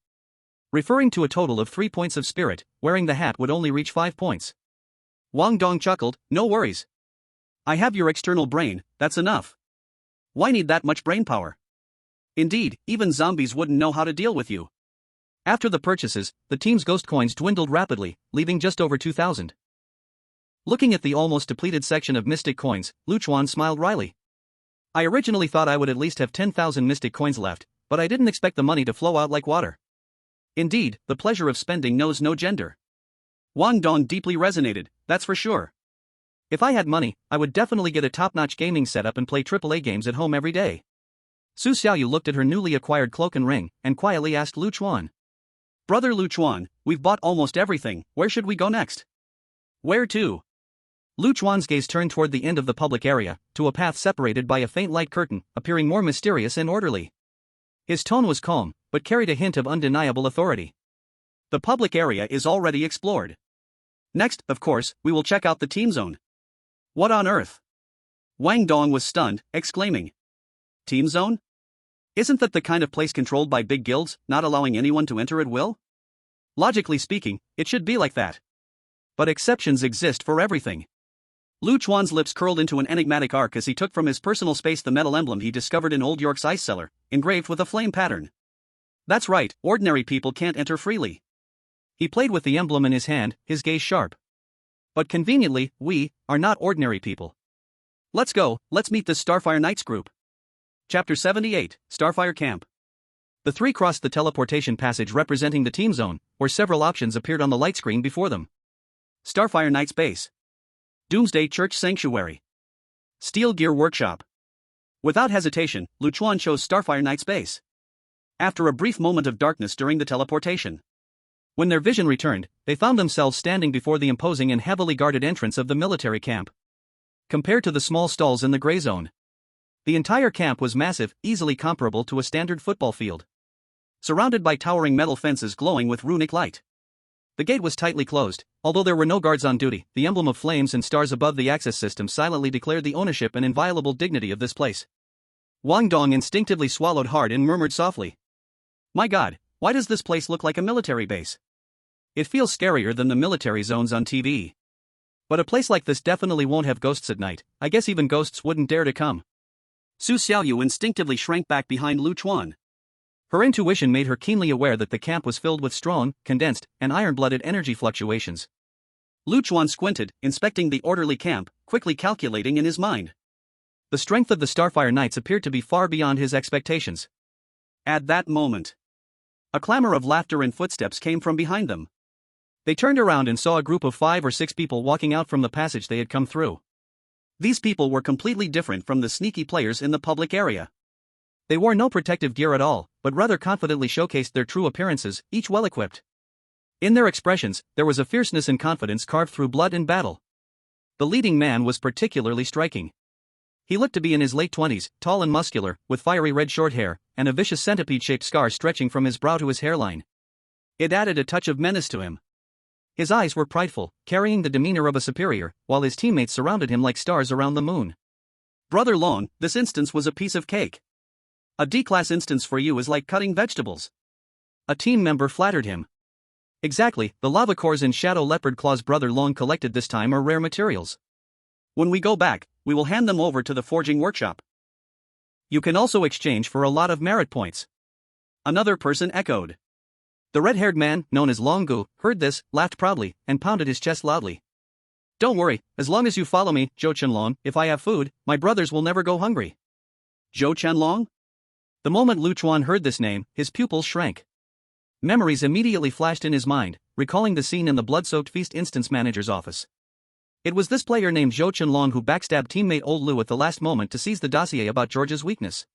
referring to a total of 3 points of spirit. Wearing the hat would only reach 5 points. Wang Dong chuckled, no worries. I have your external brain, that's enough. Why need that much brain power? Indeed, even zombies wouldn't know how to deal with you. After the purchases, the team's ghost coins dwindled rapidly, leaving just over 2,000. Looking at the almost depleted section of mystic coins, Chuan smiled wryly. I originally thought I would at least have 10,000 mystic coins left, but I didn't expect the money to flow out like water. Indeed, the pleasure of spending knows no gender. Wang Dong deeply resonated, that's for sure. If I had money, I would definitely get a top-notch gaming setup and play AAA games at home every day. Su Xiaoyu looked at her newly acquired cloak and ring, and quietly asked Chuan. Brother Chuan, we've bought almost everything, where should we go next? Where to? Chuan's gaze turned toward the end of the public area, to a path separated by a faint light curtain, appearing more mysterious and orderly. His tone was calm, but carried a hint of undeniable authority. The public area is already explored. Next, of course, we will check out the team zone. What on earth? Wang Dong was stunned, exclaiming. Team zone? Isn't that the kind of place controlled by big guilds, not allowing anyone to enter at will? Logically speaking, it should be like that. But exceptions exist for everything. Chuan's lips curled into an enigmatic arc as he took from his personal space the metal emblem he discovered in Old York's ice cellar, engraved with a flame pattern. That's right, ordinary people can't enter freely. He played with the emblem in his hand, his gaze sharp. But conveniently, we are not ordinary people. Let's go, let's meet this Starfire Knights group. Chapter 78, Starfire Camp. The three crossed the teleportation passage representing the team zone, where several options appeared on the light screen before them. Starfire Knights Base. Doomsday Church Sanctuary. Steel Gear Workshop. Without hesitation, Chuan chose Starfire Knights Base. After a brief moment of darkness during the teleportation. When their vision returned, they found themselves standing before the imposing and heavily guarded entrance of the military camp. Compared to the small stalls in the gray zone, the entire camp was massive, easily comparable to a standard football field. Surrounded by towering metal fences glowing with runic light. The gate was tightly closed, although there were no guards on duty. The emblem of flames and stars above the access system silently declared the ownership and inviolable dignity of this place. Wang Dong instinctively swallowed hard and murmured softly. My god, why does this place look like a military base? It feels scarier than the military zones on TV. But a place like this definitely won't have ghosts at night. I guess even ghosts wouldn't dare to come. Su Xiaoyu instinctively shrank back behind Chuan. Her intuition made her keenly aware that the camp was filled with strong, condensed, and iron-blooded energy fluctuations. Chuan squinted, inspecting the orderly camp, quickly calculating in his mind. The strength of the Starfire Knights appeared to be far beyond his expectations. At that moment, a clamor of laughter and footsteps came from behind them. They turned around and saw a group of 5 or 6 people walking out from the passage they had come through. These people were completely different from the sneaky players in the public area. They wore no protective gear at all, but rather confidently showcased their true appearances, each well-equipped. In their expressions, there was a fierceness and confidence carved through blood and battle. The leading man was particularly striking. He looked to be in his late 20s, tall and muscular, with fiery red short hair, and a vicious centipede-shaped scar stretching from his brow to his hairline. It added a touch of menace to him. His eyes were prideful, carrying the demeanor of a superior, while his teammates surrounded him like stars around the moon. Brother Long, this instance was a piece of cake. A D-class instance for you is like cutting vegetables. A team member flattered him. Exactly, the lava cores and shadow leopard claws Brother Long collected this time are rare materials. When we go back, we will hand them over to the forging workshop. You can also exchange for a lot of merit points. Another person echoed. The red-haired man, known as Long Gu, heard this, laughed proudly, and pounded his chest loudly. Don't worry, as long as you follow me, Zhou Qianlong, if I have food, my brothers will never go hungry. Zhou Qianlong? The moment Chuan heard this name, his pupils shrank. Memories immediately flashed in his mind, recalling the scene in the blood-soaked feast instance manager's office. It was this player named Zhou Qianlong who backstabbed teammate Old Lu at the last moment to seize the dossier about George's weakness.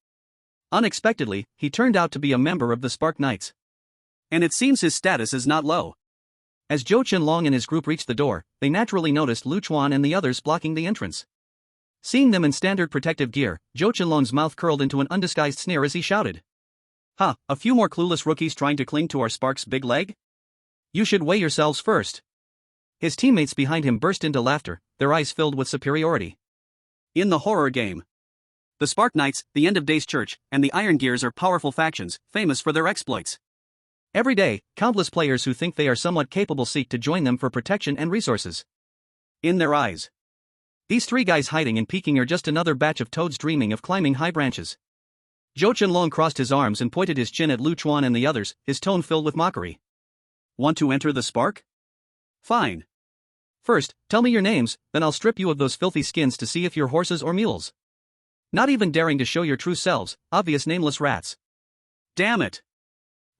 Unexpectedly, he turned out to be a member of the Spark Knights. And it seems his status is not low. As Zhou Qianlong and his group reached the door, they naturally noticed Chuan and the others blocking the entrance. Seeing them in standard protective gear, Zhou Qianlong's mouth curled into an undisguised sneer as he shouted. Ha, a few more clueless rookies trying to cling to our Spark's big leg? You should weigh yourselves first. His teammates behind him burst into laughter, their eyes filled with superiority. In the horror game, the Spark Knights, the End of Days Church, and the Iron Gears are powerful factions, famous for their exploits. Every day, countless players who think they are somewhat capable seek to join them for protection and resources. In their eyes, these three guys hiding and peeking are just another batch of toads dreaming of climbing high branches. Zhou Qianlong crossed his arms and pointed his chin at Lu Chuan and the others, his tone filled with mockery. Want to enter the spark? Fine. First, tell me your names, then I'll strip you of those filthy skins to see if you're horses or mules. Not even daring to show your true selves, obvious nameless rats. Damn it.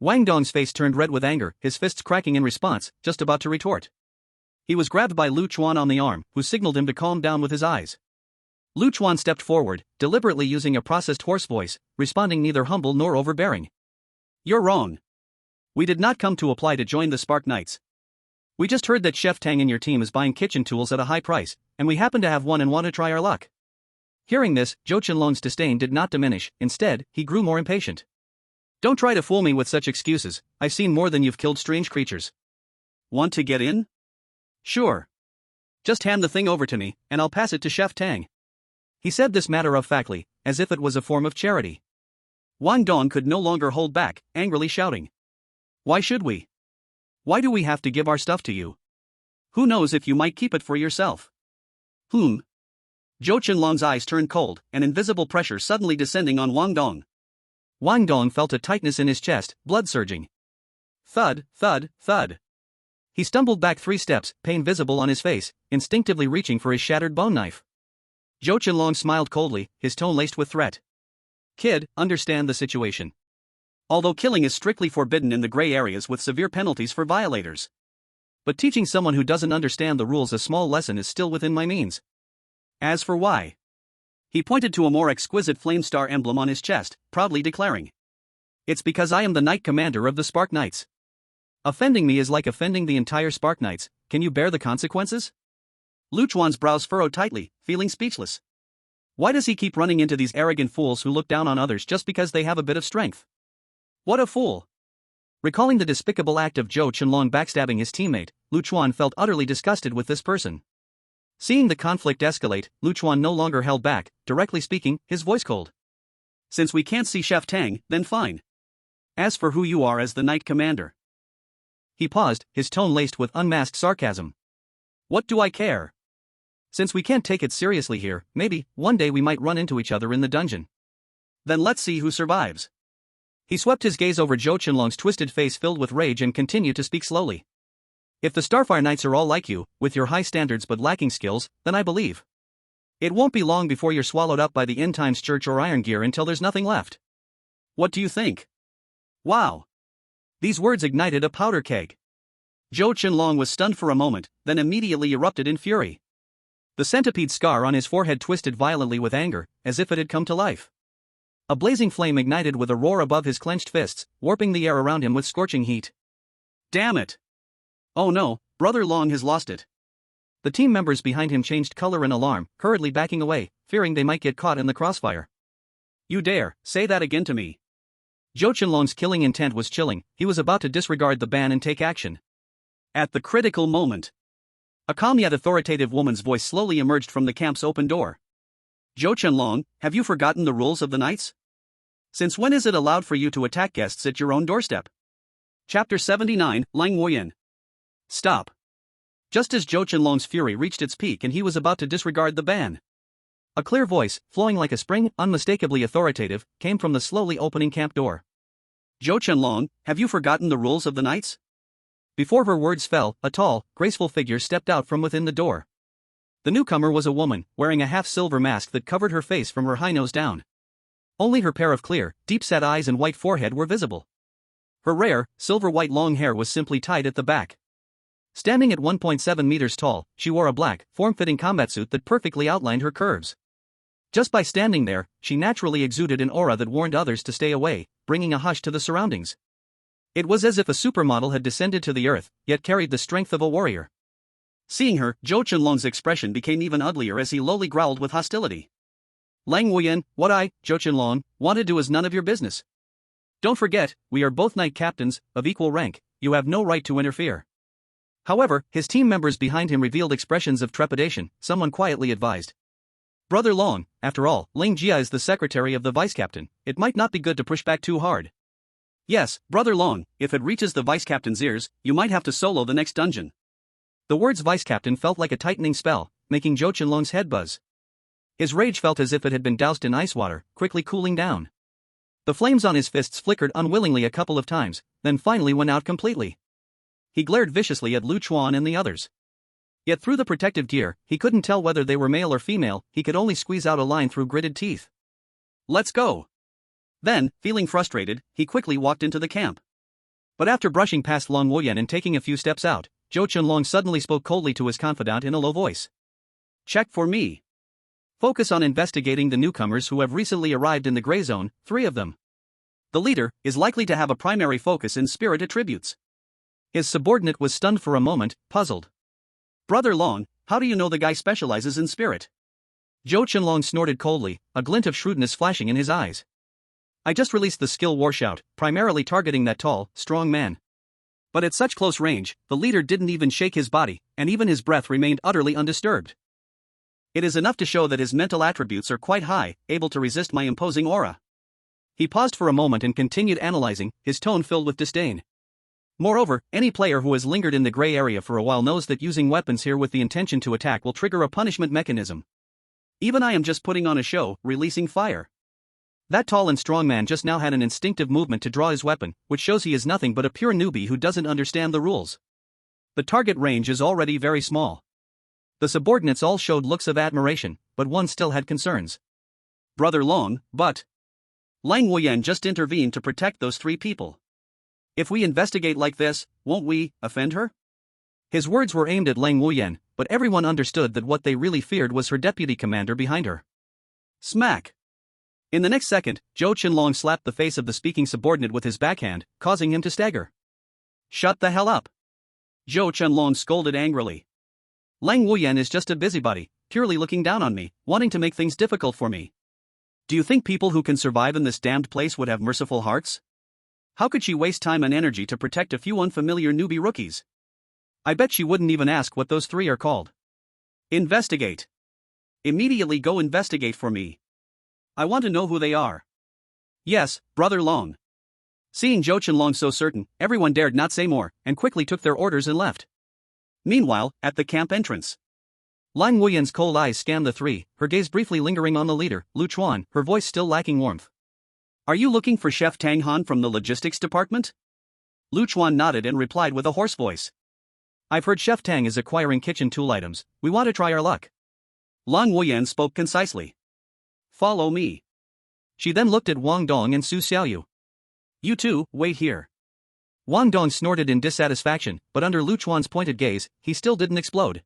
Wang Dong's face turned red with anger, his fists cracking in response, just about to retort. He was grabbed by Lu Chuan on the arm, who signaled him to calm down with his eyes. Lu Chuan stepped forward, deliberately using a processed hoarse voice, responding neither humble nor overbearing. You're wrong. We did not come to apply to join the Spark Knights. We just heard that Chef Tang and your team is buying kitchen tools at a high price, and we happen to have one and want to try our luck. Hearing this, Zhou Qianlong's disdain did not diminish, instead, he grew more impatient. Don't try to fool me with such excuses, I've seen more than you've killed strange creatures. Want to get in? Sure. Just hand the thing over to me, and I'll pass it to Chef Tang. He said this matter-of-factly, as if it was a form of charity. Wang Dong could no longer hold back, angrily shouting. Why should we? Why do we have to give our stuff to you? Who knows if you might keep it for yourself? Zhou Qianlong's eyes turned cold, an invisible pressure suddenly descending on Wang Dong. Wang Dong felt a tightness in his chest, blood surging. Thud, thud, thud. He stumbled back 3 steps, pain visible on his face, instinctively reaching for his shattered bone knife. Zhou Qianlong smiled coldly, his tone laced with threat. Kid, understand the situation. Although killing is strictly forbidden in the gray areas with severe penalties for violators. But teaching someone who doesn't understand the rules a small lesson is still within my means. As for why? He pointed to a more exquisite flame star emblem on his chest, proudly declaring. It's because I am the Knight Commander of the Spark Knights. Offending me is like offending the entire Spark Knights, can you bear the consequences? Lu Chuan's brows furrowed tightly, feeling speechless. Why does he keep running into these arrogant fools who look down on others just because they have a bit of strength? What a fool! Recalling the despicable act of Zhou Qianlong backstabbing his teammate, Lu Chuan felt utterly disgusted with this person. Seeing the conflict escalate, Lu Chuan no longer held back, directly speaking, his voice cold. Since we can't see Chef Tang, then fine. As for who you are as the Knight Commander. He paused, his tone laced with unmasked sarcasm. What do I care? Since we can't take it seriously here, maybe, one day we might run into each other in the dungeon. Then let's see who survives. He swept his gaze over Zhou Qianlong's twisted face filled with rage and continued to speak slowly. If the Starfire Knights are all like you, with your high standards but lacking skills, then I believe. It won't be long before you're swallowed up by the End Times Church or Iron Gear until there's nothing left. What do you think? Wow! These words ignited a powder keg. Zhou Qianlong was stunned for a moment, then immediately erupted in fury. The centipede scar on his forehead twisted violently with anger, as if it had come to life. A blazing flame ignited with a roar above his clenched fists, warping the air around him with scorching heat. Damn it! Oh no, Brother Long has lost it. The team members behind him changed color in alarm, hurriedly backing away, fearing they might get caught in the crossfire. You dare, say that again to me. Zhou Qianlong's killing intent was chilling, he was about to disregard the ban and take action. At the critical moment, a calm yet authoritative woman's voice slowly emerged from the camp's open door. Zhou Qianlong, have you forgotten the rules of the Knights? Since when is it allowed for you to attack guests at your own doorstep? Chapter 79, Lang Woyan. Stop. Just as Zhou Qianlong's fury reached its peak and he was about to disregard the ban. A clear voice, flowing like a spring, unmistakably authoritative, came from the slowly opening camp door. Zhou Qianlong, have you forgotten the rules of the Knights? Before her words fell, a tall, graceful figure stepped out from within the door. The newcomer was a woman, wearing a half-silver mask that covered her face from her high nose down. Only her pair of clear, deep-set eyes and white forehead were visible. Her rare, silver-white long hair was simply tied at the back. Standing at 1.7 meters tall, she wore a black, form-fitting combat suit that perfectly outlined her curves. Just by standing there, she naturally exuded an aura that warned others to stay away, bringing a hush to the surroundings. It was as if a supermodel had descended to the earth, yet carried the strength of a warrior. Seeing her, Zhou Qianlong's expression became even uglier as he lowly growled with hostility. Lang Wuyan, what I, Zhou Qianlong, want to do is none of your business. Don't forget, we are both knight captains, of equal rank, you have no right to interfere. However, his team members behind him revealed expressions of trepidation, someone quietly advised. Brother Long, after all, Ling Jia is the secretary of the vice-captain, it might not be good to push back too hard. Yes, Brother Long, if it reaches the vice captain's ears, you might have to solo the next dungeon. The words vice captain felt like a tightening spell, making Zhou Qianlong's head buzz. His rage felt as if it had been doused in ice water, quickly cooling down. The flames on his fists flickered unwillingly a couple of times, then finally went out completely. He glared viciously at Lu Chuan and the others. Yet through the protective gear, he couldn't tell whether they were male or female, he could only squeeze out a line through gritted teeth. Let's go. Then, feeling frustrated, he quickly walked into the camp. But after brushing past Long Wuyan and taking a few steps out, Zhou Qianlong suddenly spoke coldly to his confidant in a low voice. Check for me. Focus on investigating the newcomers who have recently arrived in the gray zone, 3 of them. The leader is likely to have a primary focus in spirit attributes. His subordinate was stunned for a moment, puzzled. Brother Long, how do you know the guy specializes in spirit? Zhou Qianlong snorted coldly, a glint of shrewdness flashing in his eyes. I just released the skill war shout, primarily targeting that tall, strong man. But at such close range, the leader didn't even shake his body, and even his breath remained utterly undisturbed. It is enough to show that his mental attributes are quite high, able to resist my imposing aura. He paused for a moment and continued analyzing, his tone filled with disdain. Moreover, any player who has lingered in the gray area for a while knows that using weapons here with the intention to attack will trigger a punishment mechanism. Even I am just putting on a show, releasing fire. That tall and strong man just now had an instinctive movement to draw his weapon, which shows he is nothing but a pure newbie who doesn't understand the rules. The target range is already very small. The subordinates all showed looks of admiration, but one still had concerns. Brother Long, but Lang Wuyan just intervened to protect those 3 people. If we investigate like this, won't we offend her? His words were aimed at Lang Wuyan, but everyone understood that what they really feared was her deputy commander behind her. Smack! In the next second, Zhou Qianlong slapped the face of the speaking subordinate with his backhand, causing him to stagger. Shut the hell up! Zhou Qianlong scolded angrily. Lang Wuyan is just a busybody, purely looking down on me, wanting to make things difficult for me. Do you think people who can survive in this damned place would have merciful hearts? How could she waste time and energy to protect a few unfamiliar newbie rookies? I bet she wouldn't even ask what those 3 are called. Investigate. Immediately go investigate for me. I want to know who they are. Yes, Brother Long. Seeing Zhou Qianlong so certain, everyone dared not say more, and quickly took their orders and left. Meanwhile, at the camp entrance, Lang Wuyan's cold eyes scanned the 3, her gaze briefly lingering on the leader, Lu Chuan, her voice still lacking warmth. Are you looking for Chef Tang Han from the logistics department? Lu Chuan nodded and replied with a hoarse voice. I've heard Chef Tang is acquiring kitchen tool items, we want to try our luck. Lang Wuyan spoke concisely. Follow me. She then looked at Wang Dong and Su Xiaoyu. You 2, wait here. Wang Dong snorted in dissatisfaction, but under Lu Chuan's pointed gaze, he still didn't explode.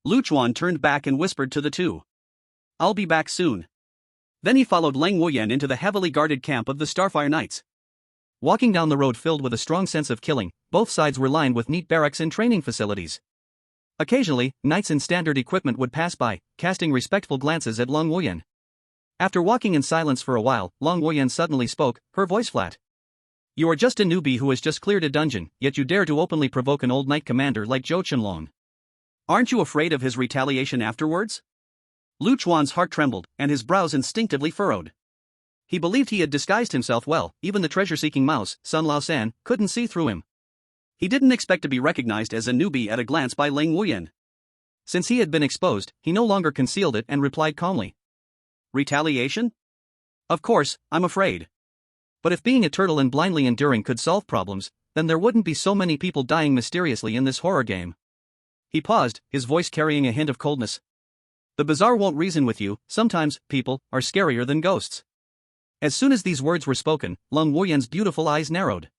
Lu Chuan turned back and whispered to the 2. I'll be back soon. Then he followed Lang Wuyan into the heavily guarded camp of the Starfire Knights. Walking down the road filled with a strong sense of killing, both sides were lined with neat barracks and training facilities. Occasionally, knights in standard equipment would pass by, casting respectful glances at Lang Wuyan. After walking in silence for a while, Lang Wuyan suddenly spoke, her voice flat. You are just a newbie who has just cleared a dungeon, yet you dare to openly provoke an old knight commander like Zhou Qianlong. Aren't you afraid of his retaliation afterwards? Lu Chuan's heart trembled, and his brows instinctively furrowed. He believed he had disguised himself well, even the treasure-seeking mouse, Sun Lao San, couldn't see through him. He didn't expect to be recognized as a newbie at a glance by Lang Wuyan. Since he had been exposed, he no longer concealed it and replied calmly. Retaliation? Of course, I'm afraid. But if being a turtle and blindly enduring could solve problems, then there wouldn't be so many people dying mysteriously in this horror game. He paused, his voice carrying a hint of coldness. The bazaar won't reason with you, sometimes, people are scarier than ghosts. As soon as these words were spoken, Lang Wuyan's beautiful eyes narrowed.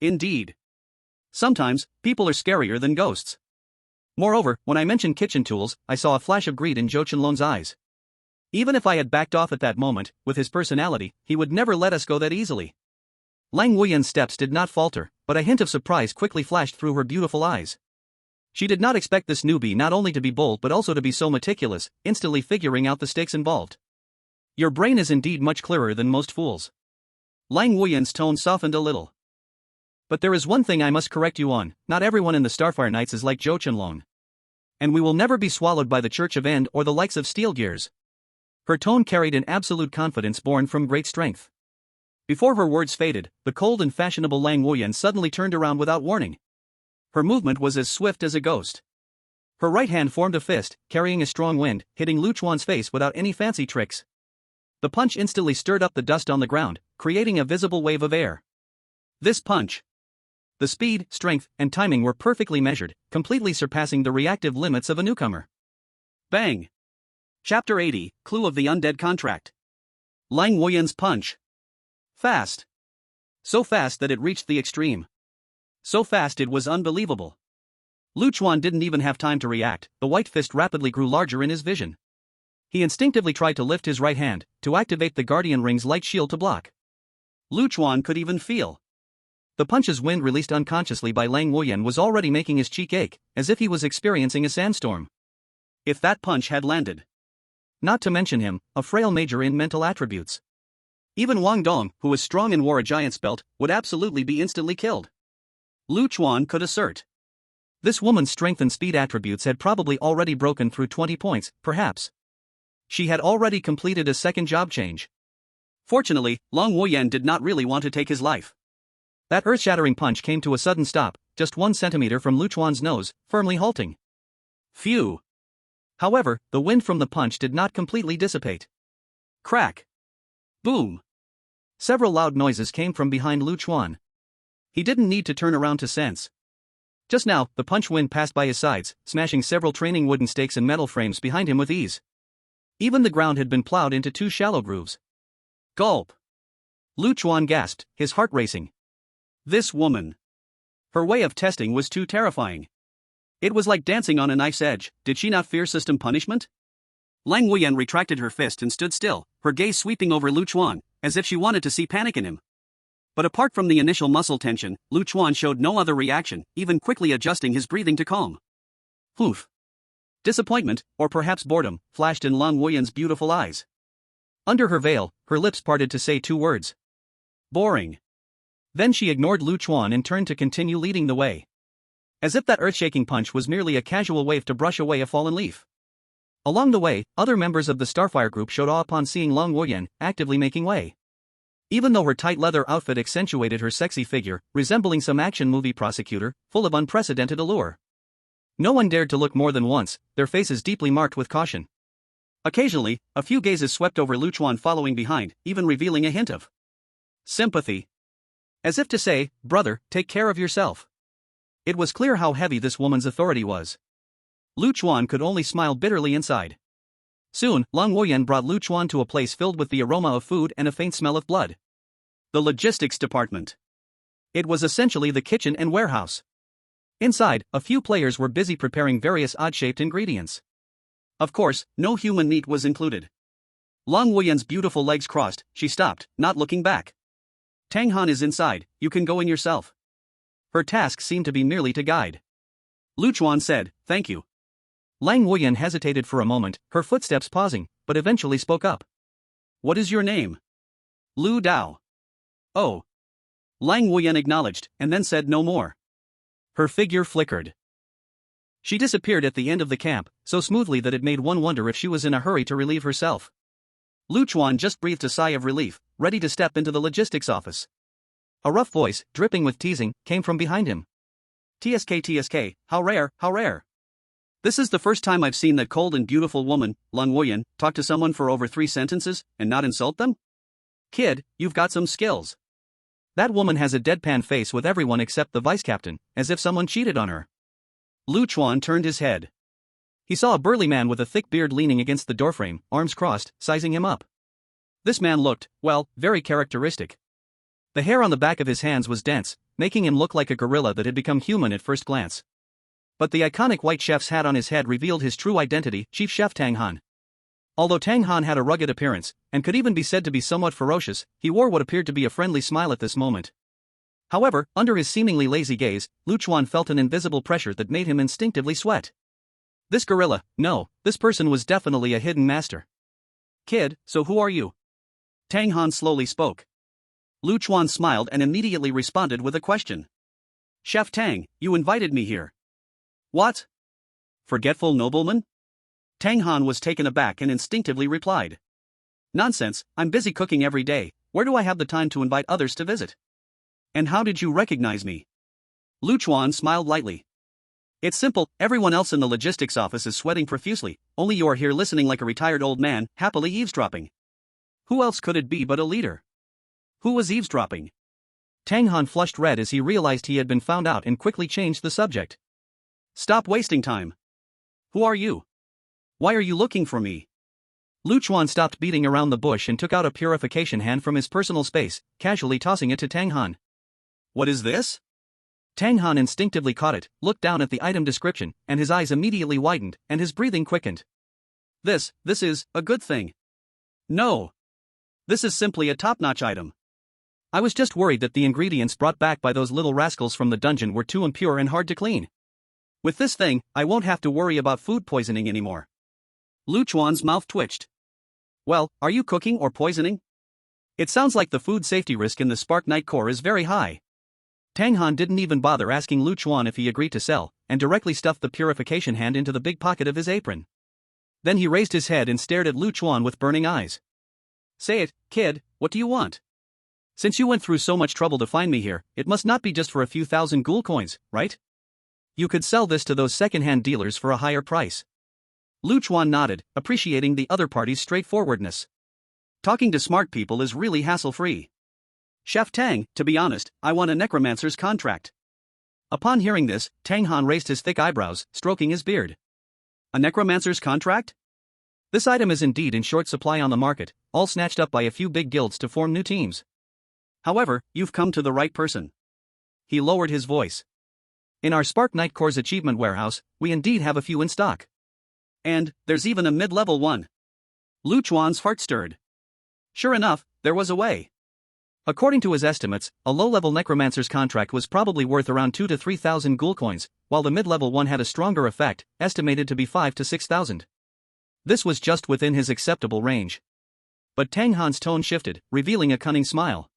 Indeed. Sometimes, people are scarier than ghosts. Moreover, when I mentioned kitchen tools, I saw a flash of greed in Zhou Qianlong's eyes. Even if I had backed off at that moment, with his personality, he would never let us go that easily. Lang Wuyan's steps did not falter, but a hint of surprise quickly flashed through her beautiful eyes. She did not expect this newbie not only to be bold but also to be so meticulous, instantly figuring out the stakes involved. Your brain is indeed much clearer than most fools. Lang Wuyan's tone softened a little. But there is one thing I must correct you on, not everyone in the Starfire Knights is like Zhou Qianlong. And we will never be swallowed by the Church of End or the likes of Steel Gears. Her tone carried an absolute confidence born from great strength. Before her words faded, the cold and fashionable Lang Wuyan suddenly turned around without warning. Her movement was as swift as a ghost. Her right hand formed a fist, carrying a strong wind, hitting Lu Chuan's face without any fancy tricks. The punch instantly stirred up the dust on the ground, creating a visible wave of air. This punch. The speed, strength, and timing were perfectly measured, completely surpassing the reactive limits of a newcomer. Bang! Chapter 80, Clue of the Undead Contract. Lang Wuyan's punch. Fast. So fast that it reached the extreme. So fast it was unbelievable. Lu Chuan didn't even have time to react, the white fist rapidly grew larger in his vision. He instinctively tried to lift his right hand, to activate the Guardian Ring's light shield to block. Lu Chuan could even feel the punch's wind released unconsciously by Lang Wuyan was already making his cheek ache, as if he was experiencing a sandstorm. If that punch had landed. Not to mention him, a frail major in mental attributes. Even Wang Dong, who was strong and wore a giant's belt, would absolutely be instantly killed. Lu Chuan could assert. This woman's strength and speed attributes had probably already broken through 20 points, perhaps. She had already completed a second job change. Fortunately, Lang Wuyan did not really want to take his life. That earth-shattering punch came to a sudden stop, just 1 centimeter from Lu Chuan's nose, firmly halting. Phew. However, the wind from the punch did not completely dissipate. Crack. Boom. Several loud noises came from behind Lu Chuan. He didn't need to turn around to sense. Just now, the punch wind passed by his sides, smashing several training wooden stakes and metal frames behind him with ease. Even the ground had been plowed into 2 shallow grooves. Gulp. Lu Chuan gasped, his heart racing. This woman. Her way of testing was too terrifying. It was like dancing on a knife's edge. Did she not fear system punishment? Lang Wuyan retracted her fist and stood still, her gaze sweeping over Lu Chuan, as if she wanted to see panic in him. But apart from the initial muscle tension, Lu Chuan showed no other reaction, even quickly adjusting his breathing to calm. Oof. Disappointment, or perhaps boredom, flashed in Lang Wuyan's beautiful eyes. Under her veil, her lips parted to say 2 words. Boring. Then she ignored Lu Chuan and turned to continue leading the way. As if that earth-shaking punch was merely a casual wave to brush away a fallen leaf. Along the way, other members of the Starfire group showed awe upon seeing Lang Wuyan actively making way. Even though her tight leather outfit accentuated her sexy figure, resembling some action movie prosecutor, full of unprecedented allure. No one dared to look more than once, their faces deeply marked with caution. Occasionally, a few gazes swept over Lu Chuan following behind, even revealing a hint of sympathy. As if to say, brother, take care of yourself. It was clear how heavy this woman's authority was. Lu Chuan could only smile bitterly inside. Soon, Lang Wuyan brought Lu Chuan to a place filled with the aroma of food and a faint smell of blood. The logistics department. It was essentially the kitchen and warehouse. Inside, a few players were busy preparing various odd-shaped ingredients. Of course, no human meat was included. Lang Wuyan's beautiful legs crossed, she stopped, not looking back. Tang Han is inside, you can go in yourself. Her task seemed to be merely to guide. Lu Chuan said, thank you. Lang Wuyan hesitated for a moment, her footsteps pausing, but eventually spoke up. What is your name? Lu Dao. Oh. Lang Wuyan acknowledged, and then said no more. Her figure flickered. She disappeared at the end of the camp, so smoothly that it made one wonder if she was in a hurry to relieve herself. Lu Chuan just breathed a sigh of relief, ready to step into the logistics office. A rough voice, dripping with teasing, came from behind him. TSK, how rare, how rare. This is the first time I've seen that cold and beautiful woman, Lang Wuyan, talk to someone for over 3 sentences, and not insult them? Kid, you've got some skills. That woman has a deadpan face with everyone except the vice-captain, as if someone cheated on her. Lu Chuan turned his head. He saw a burly man with a thick beard leaning against the doorframe, arms crossed, sizing him up. This man looked, well, very characteristic. The hair on the back of his hands was dense, making him look like a gorilla that had become human at first glance. But the iconic white chef's hat on his head revealed his true identity, Chief Chef Tang Han. Although Tang Han had a rugged appearance, and could even be said to be somewhat ferocious, he wore what appeared to be a friendly smile at this moment. However, under his seemingly lazy gaze, Lu Chuan felt an invisible pressure that made him instinctively sweat. This gorilla, no, this person was definitely a hidden master. Kid, so who are you? Tang Han slowly spoke. Lu Chuan smiled and immediately responded with a question. Chef Tang, you invited me here. What? Forgetful nobleman? Tang Han was taken aback and instinctively replied. Nonsense, I'm busy cooking every day, Where do I have the time to invite others to visit? And how did you recognize me? Chuan smiled lightly. It's simple, everyone else in the logistics office is sweating profusely, only you are here listening like a retired old man, happily eavesdropping. Who else could it be but a leader? Who was eavesdropping? Tang Han flushed red as he realized he had been found out and quickly changed the subject. Stop wasting time. Who are you? Why are you looking for me? Chuan stopped beating around the bush and took out a purification hand from his personal space, casually tossing it to Tang Han. What is this? Tang Han instinctively caught it, looked down at the item description, and his eyes immediately widened, and his breathing quickened. This is a good thing. No. This is simply a top-notch item. I was just worried that the ingredients brought back by those little rascals from the dungeon were too impure and hard to clean. With this thing, I won't have to worry about food poisoning anymore. Chuan's mouth twitched. Well, are you cooking or poisoning? It sounds like the food safety risk in the Spark Knight core is very high. Tang Han didn't even bother asking Chuan if he agreed to sell, and directly stuffed the purification hand into the big pocket of his apron. Then he raised his head and stared at Chuan with burning eyes. Say it, kid, what do you want? Since you went through so much trouble to find me here, it must not be just for a few thousand ghoul coins, right? You could sell this to those second-hand dealers for a higher price. Chuan nodded, appreciating the other party's straightforwardness. Talking to smart people is really hassle-free. Chef Tang, to be honest, I want a necromancer's contract. Upon hearing this, Tang Han raised his thick eyebrows, stroking his beard. A necromancer's contract? This item is indeed in short supply on the market, all snatched up by a few big guilds to form new teams. However, you've come to the right person. He lowered his voice. In our Spark Knight Core's achievement warehouse, we indeed have a few in stock. And there's even a mid-level one. Chuan's heart stirred. Sure enough, there was a way. According to his estimates, a low-level necromancer's contract was probably worth around 2,000 to 3,000 ghoul coins, while the mid-level one had a stronger effect, estimated to be 5,000 to 6,000. This was just within his acceptable range. But Tang Han's tone shifted, revealing a cunning smile.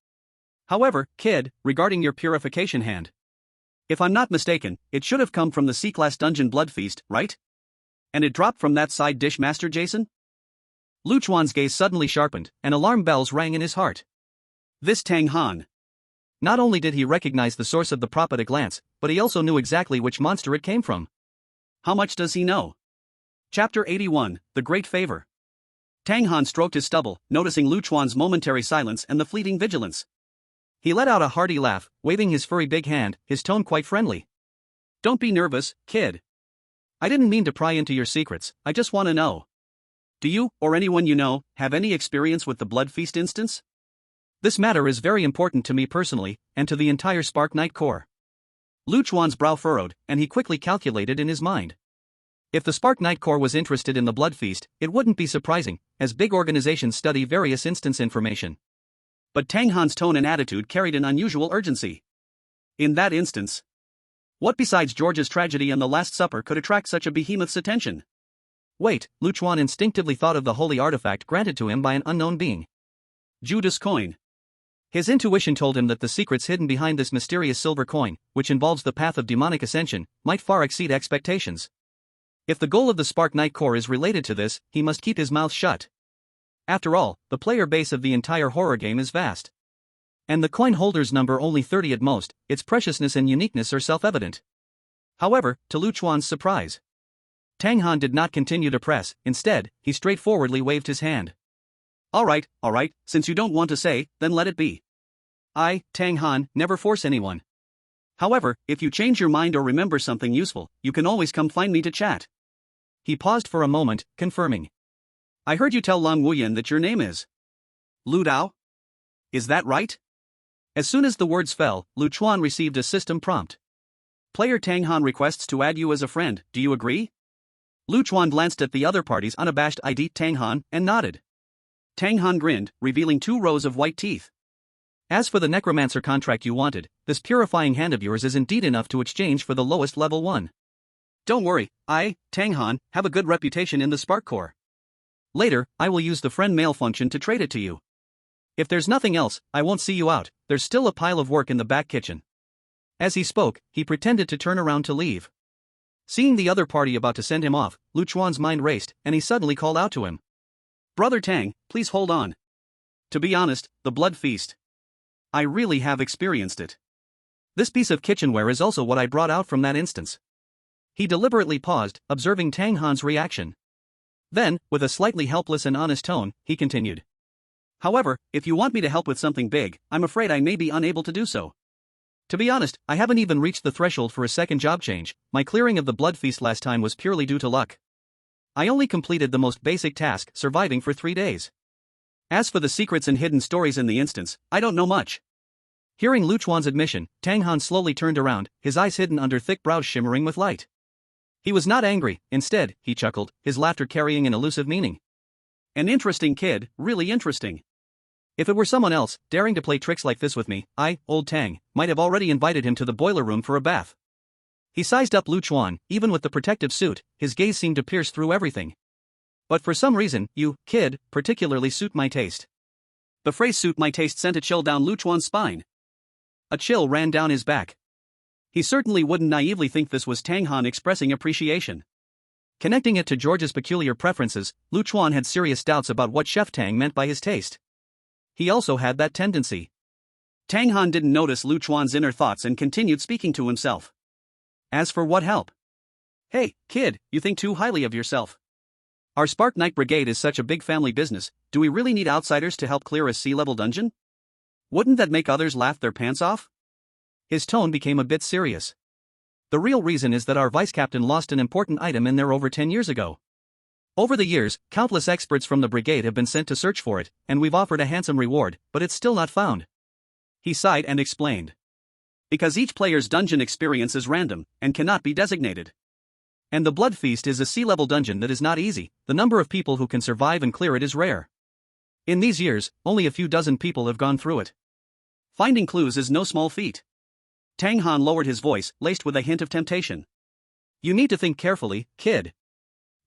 However, kid, regarding your purification hand. If I'm not mistaken, it should have come from the C-Class Dungeon Blood Feast, right? And it dropped from that side dish Master Jason? Chuan's gaze suddenly sharpened, and alarm bells rang in his heart. This Tang Han. Not only did he recognize the source of the prop at a glance, but he also knew exactly which monster it came from. How much does he know? Chapter 81, The Great Favor. Tang Han stroked his stubble, noticing Chuan's momentary silence and the fleeting vigilance. He let out a hearty laugh, waving his furry big hand, his tone quite friendly. Don't be nervous, kid. I didn't mean to pry into your secrets, I just want to know. Do you, or anyone you know, have any experience with the Blood Feast instance? This matter is very important to me personally, and to the entire Spark Knight Corps. Chuan's brow furrowed, and he quickly calculated in his mind. If the Spark Knight Corps was interested in the Blood Feast, it wouldn't be surprising, as big organizations study various instance information. But Tang Han's tone and attitude carried an unusual urgency. In that instance, what besides George's tragedy and the Last Supper could attract such a behemoth's attention? Wait, Chuan instinctively thought of the holy artifact granted to him by an unknown being. Judas coin. His intuition told him that the secrets hidden behind this mysterious silver coin, which involves the path of demonic ascension, might far exceed expectations. If the goal of the Spark Knight Corps is related to this, he must keep his mouth shut. After all, the player base of the entire horror game is vast. And the coin holders number only 30 at most, its preciousness and uniqueness are self-evident. However, to Chuan's surprise, Tang Han did not continue to press, instead, he straightforwardly waved his hand. All right, since you don't want to say, then let it be. I, Tang Han, never force anyone. However, if you change your mind or remember something useful, you can always come find me to chat. He paused for a moment, confirming. I heard you tell Long Wuyan that your name is Lu Dao? Is that right? As soon as the words fell, Chuan received a system prompt. Player Tang Han requests to add you as a friend, do you agree? Chuan glanced at the other party's unabashed ID Tang Han, and nodded. Tang Han grinned, revealing 2 rows of white teeth. As for the necromancer contract you wanted, this purifying hand of yours is indeed enough to exchange for the lowest level one. Don't worry, I, Tang Han, have a good reputation in the Spark Corps. Later, I will use the friend mail function to trade it to you. If there's nothing else, I won't see you out, there's still a pile of work in the back kitchen. As he spoke, he pretended to turn around to leave. Seeing the other party about to send him off, Chuan's mind raced, and he suddenly called out to him. Brother Tang, please hold on. To be honest, the blood feast. I really have experienced it. This piece of kitchenware is also what I brought out from that instance. He deliberately paused, observing Tang Han's reaction. Then, with a slightly helpless and honest tone, he continued. However, if you want me to help with something big, I'm afraid I may be unable to do so. To be honest, I haven't even reached the threshold for a second job change. My clearing of the blood feast last time was purely due to luck. I only completed the most basic task, surviving for 3 days. As for the secrets and hidden stories in the instance, I don't know much. Hearing Lu Chuan's admission, Tang Han slowly turned around, his eyes hidden under thick brows shimmering with light. He was not angry, instead, he chuckled, his laughter carrying an elusive meaning. An interesting kid, really interesting. If it were someone else, daring to play tricks like this with me, I, old Tang, might have already invited him to the boiler room for a bath. He sized up Lu Chuan, even with the protective suit, his gaze seemed to pierce through everything. But for some reason, you, kid, particularly suit my taste. The phrase suit my taste sent a chill down Lu Chuan's spine. A chill ran down his back. He certainly wouldn't naively think this was Tang Han expressing appreciation. Connecting it to George's peculiar preferences, Lu Chuan had serious doubts about what Chef Tang meant by his taste. He also had that tendency. Tang Han didn't notice Lu Chuan's inner thoughts and continued speaking to himself. As for what help? Hey, kid, you think too highly of yourself. Our Spark Knight Brigade is such a big family business, do we really need outsiders to help clear a sea-level dungeon? Wouldn't that make others laugh their pants off? His tone became a bit serious. The real reason is that our vice captain lost an important item in there over 10 years ago. Over the years, countless experts from the brigade have been sent to search for it, and we've offered a handsome reward, but it's still not found. He sighed and explained. Because each player's dungeon experience is random, and cannot be designated. And the Blood Feast is a sea-level dungeon that is not easy, the number of people who can survive and clear it is rare. In these years, only a few dozen people have gone through it. Finding clues is no small feat. Tang Han lowered his voice, laced with a hint of temptation. You need to think carefully, kid.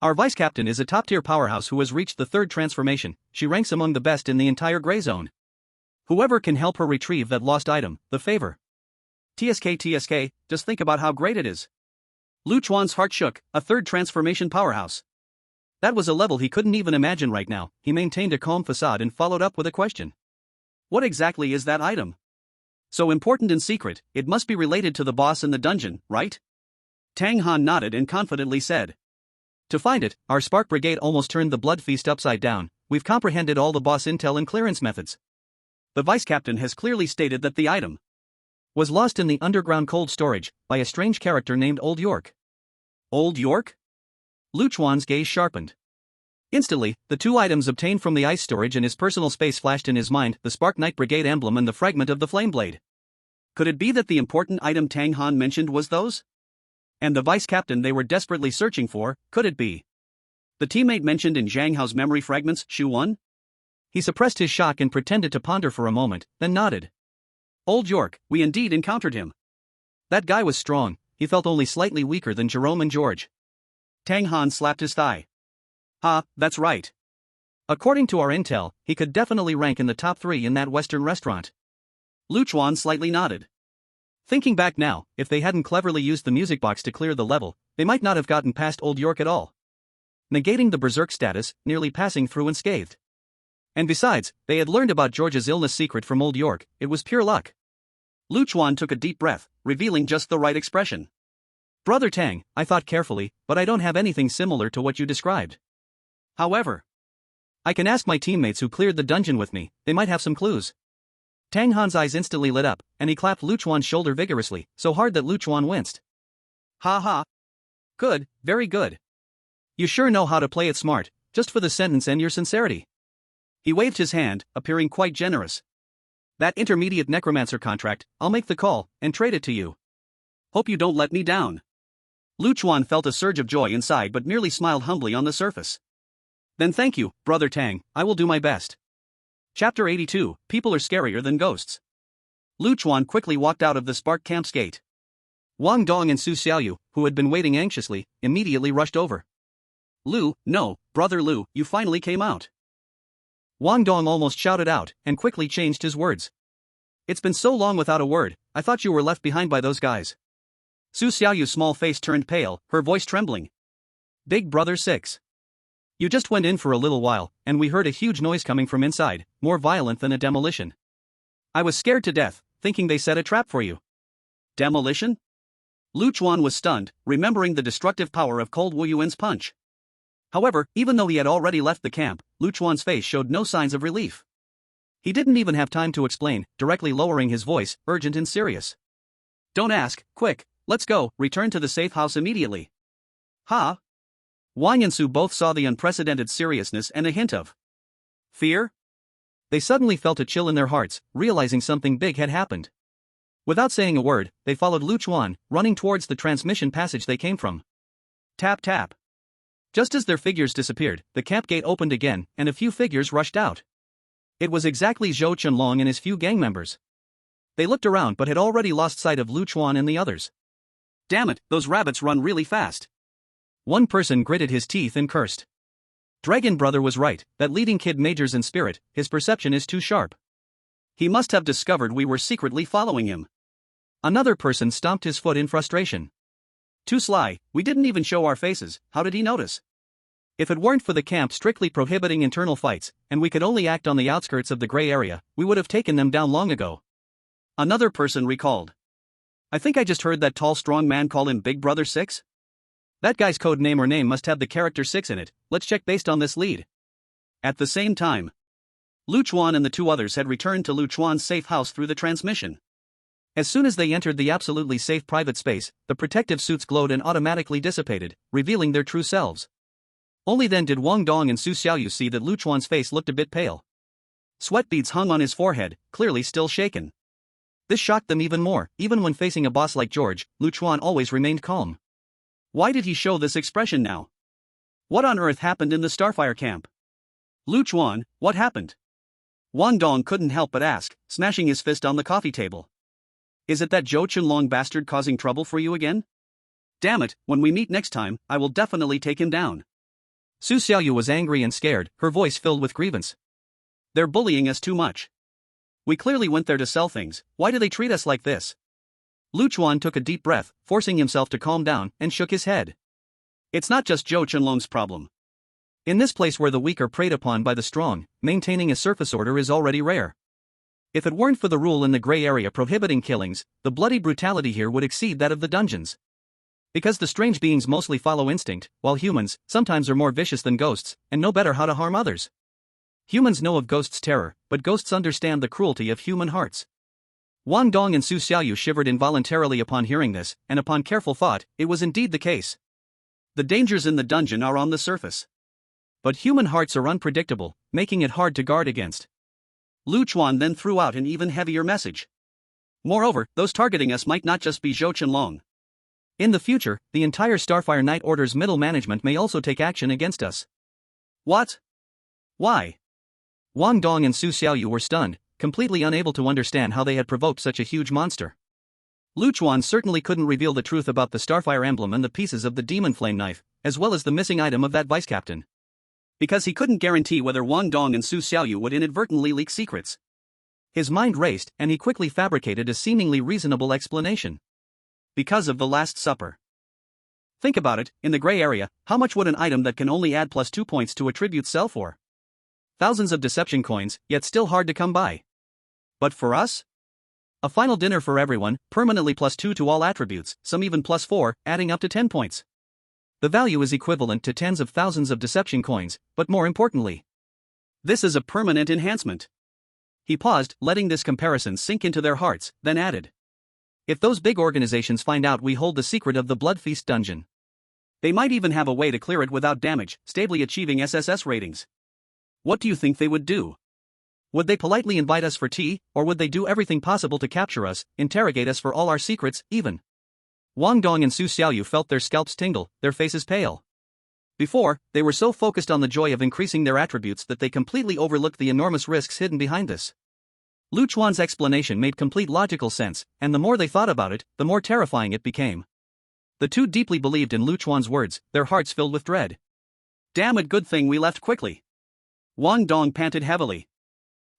Our vice captain is a top-tier powerhouse who has reached the 3rd transformation, she ranks among the best in the entire Grey Zone. Whoever can help her retrieve that lost item, the favor. TSK, just think about how great it is. Lu Chuan's heart shook, a 3rd transformation powerhouse. That was a level he couldn't even imagine right now. He maintained a calm facade and followed up with a question. What exactly is that item? So important and secret, it must be related to the boss in the dungeon, right? Tang Han nodded and confidently said. To find it, our Spark Brigade almost turned the Blood Feast upside down. We've comprehended all the boss intel and clearance methods. The vice captain has clearly stated that the item was lost in the underground cold storage by a strange character named Old York. Old York? Lu Chuan's gaze sharpened. Instantly, the 2 items obtained from the ice storage and his personal space flashed in his mind, the Spark Knight Brigade emblem and the fragment of the flame blade. Could it be that the important item Tang Han mentioned was those? And the vice captain they were desperately searching for, could it be the teammate mentioned in Zhang Hao's memory fragments, Chuan? He suppressed his shock and pretended to ponder for a moment, then nodded. Old York, we indeed encountered him. That guy was strong, he felt only slightly weaker than Jerome and George. Tang Han slapped his thigh. That's right. According to our intel, he could definitely rank in the top 3 in that Western restaurant. Lu Chuan slightly nodded. Thinking back now, if they hadn't cleverly used the music box to clear the level, they might not have gotten past Old York at all. Negating the Berserk status, nearly passing through unscathed. And besides, they had learned about George's illness secret from Old York, it was pure luck. Lu Chuan took a deep breath, revealing just the right expression. Brother Tang, I thought carefully, but I don't have anything similar to what you described. However, I can ask my teammates who cleared the dungeon with me, they might have some clues. Tang Han's eyes instantly lit up, and he clapped Lu Chuan's shoulder vigorously, so hard that Lu Chuan winced. Ha. Good, very good. You sure know how to play it smart, just for the sentence and your sincerity. He waved his hand, appearing quite generous. That intermediate necromancer contract, I'll make the call, and trade it to you. Hope you don't let me down. Lu Chuan felt a surge of joy inside but merely smiled humbly on the surface. Then thank you, Brother Tang, I will do my best. Chapter 82, People are scarier than ghosts. Lu Chuan quickly walked out of the Spark Camp's gate. Wang Dong and Su Xiaoyu, who had been waiting anxiously, immediately rushed over. No, Brother Lu, you finally came out. Wang Dong almost shouted out, and quickly changed his words. It's been so long without a word, I thought you were left behind by those guys. Su Xiaoyu's small face turned pale, her voice trembling. Big Brother 6. You just went in for a little while, and we heard a huge noise coming from inside, more violent than a demolition. I was scared to death, thinking they set a trap for you. Demolition? Chuan was stunned, remembering the destructive power of Cold Wu Yuan's punch. However, even though he had already left the camp, Chuan's face showed no signs of relief. He didn't even have time to explain, directly lowering his voice, urgent and serious. Don't ask, quick, let's go, return to the safe house immediately. Ha! Wang and Su both saw the unprecedented seriousness and a hint of fear. They suddenly felt a chill in their hearts, realizing something big had happened. Without saying a word, they followed Chuan, running towards the transmission passage they came from. Tap tap. Just as their figures disappeared, the camp gate opened again, and a few figures rushed out. It was exactly Zhou Qianlong and his few gang members. They looked around but had already lost sight of Chuan and the others. Damn it, those rabbits run really fast. One person gritted his teeth and cursed. Dragon Brother was right, that leading kid majors in spirit, his perception is too sharp. He must have discovered we were secretly following him. Another person stomped his foot in frustration. Too sly, we didn't even show our faces, how did he notice? If it weren't for the camp strictly prohibiting internal fights, and we could only act on the outskirts of the gray area, we would have taken them down long ago. Another person recalled. I think I just heard that tall strong man call him Big Brother 6? That guy's code name or name must have the character 6 in it, let's check based on this lead. At the same time, Chuan and the two others had returned to Chuan's safe house through the transmission. As soon as they entered the absolutely safe private space, the protective suits glowed and automatically dissipated, revealing their true selves. Only then did Wang Dong and Su Xiaoyu see that Chuan's face looked a bit pale. Sweat beads hung on his forehead, clearly still shaken. This shocked them even more. Even when facing a boss like George, Chuan always remained calm. Why did he show this expression now? What on earth happened in the Starfire camp? Chuan, what happened? Wang Dong couldn't help but ask, smashing his fist on the coffee table. Is it that Zhou Qianlong bastard causing trouble for you again? Damn it, when we meet next time, I will definitely take him down. Su Xiaoyu was angry and scared, her voice filled with grievance. They're bullying us too much. We clearly went there to sell things, why do they treat us like this? Chuan took a deep breath, forcing himself to calm down, and shook his head. It's not just Zhou Qianlong's problem. In this place where the weak are preyed upon by the strong, maintaining a surface order is already rare. If it weren't for the rule in the gray area prohibiting killings, the bloody brutality here would exceed that of the dungeons. Because the strange beings mostly follow instinct, while humans, sometimes are more vicious than ghosts, and know better how to harm others. Humans know of ghosts' terror, but ghosts understand the cruelty of human hearts. Wang Dong and Su Xiaoyu shivered involuntarily upon hearing this, and upon careful thought, it was indeed the case. The dangers in the dungeon are on the surface. But human hearts are unpredictable, making it hard to guard against. Chuan then threw out an even heavier message. Moreover, those targeting us might not just be Zhou Qianlong. In the future, the entire Starfire Night Order's middle management may also take action against us. What? Why? Wang Dong and Su Xiaoyu were stunned, completely unable to understand how they had provoked such a huge monster. Chuan certainly couldn't reveal the truth about the Starfire emblem and the pieces of the demon flame knife, as well as the missing item of that vice captain. Because he couldn't guarantee whether Wang Dong and Su Xiaoyu would inadvertently leak secrets. His mind raced, and he quickly fabricated a seemingly reasonable explanation. Because of the Last Supper. Think about it, in the gray area, how much would an item that can only add +2 points to attributes sell for? Thousands of deception coins, yet still hard to come by. But for us? A final dinner for everyone, permanently +2 to all attributes, some even +4, adding up to 10 points. The value is equivalent to tens of thousands of deception coins, but more importantly, this is a permanent enhancement. He paused, letting this comparison sink into their hearts, then added. If those big organizations find out we hold the secret of the Blood Feast dungeon, they might even have a way to clear it without damage, stably achieving SSS ratings. What do you think they would do? Would they politely invite us for tea, or would they do everything possible to capture us, interrogate us for all our secrets, even? Wang Dong and Su Xiaoyu felt their scalps tingle, their faces pale. Before, they were so focused on the joy of increasing their attributes that they completely overlooked the enormous risks hidden behind this. Chuan's explanation made complete logical sense, and the more they thought about it, the more terrifying it became. The two deeply believed in Chuan's words, their hearts filled with dread. Damn it, good thing we left quickly. Wang Dong panted heavily.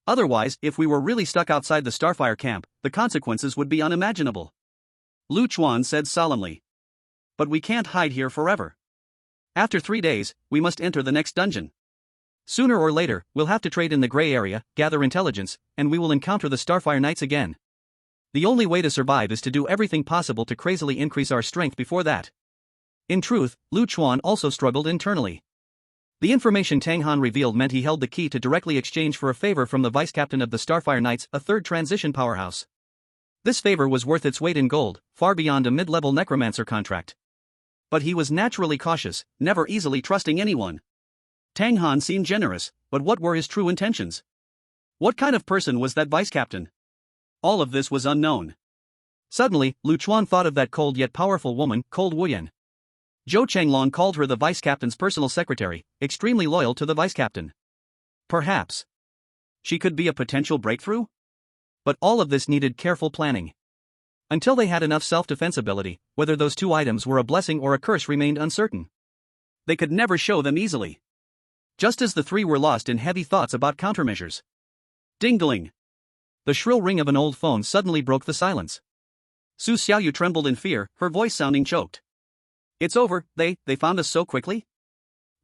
Otherwise, if we were really stuck outside the Starfire camp, the consequences would be unimaginable. Chuan said solemnly. But we can't hide here forever. After 3 days, we must enter the next dungeon. Sooner or later, we'll have to trade in the gray area, gather intelligence, and we will encounter the Starfire Knights again. The only way to survive is to do everything possible to crazily increase our strength before that. In truth, Chuan also struggled internally. The information Tang Han revealed meant he held the key to directly exchange for a favor from the vice-captain of the Starfire Knights, a third transition powerhouse. This favor was worth its weight in gold, far beyond a mid-level necromancer contract. But he was naturally cautious, never easily trusting anyone. Tang Han seemed generous, but what were his true intentions? What kind of person was that vice-captain? All of this was unknown. Suddenly, Chuan thought of that cold yet powerful woman, Cold Wuyan. Zhou Changlong called her the vice-captain's personal secretary, extremely loyal to the vice-captain. Perhaps she could be a potential breakthrough? But all of this needed careful planning. Until they had enough self-defense ability, whether those two items were a blessing or a curse remained uncertain. They could never show them easily. Just as the three were lost in heavy thoughts about countermeasures. Ding-dling. The shrill ring of an old phone suddenly broke the silence. Su Xiaoyu trembled in fear, her voice sounding choked. It's over, they found us so quickly?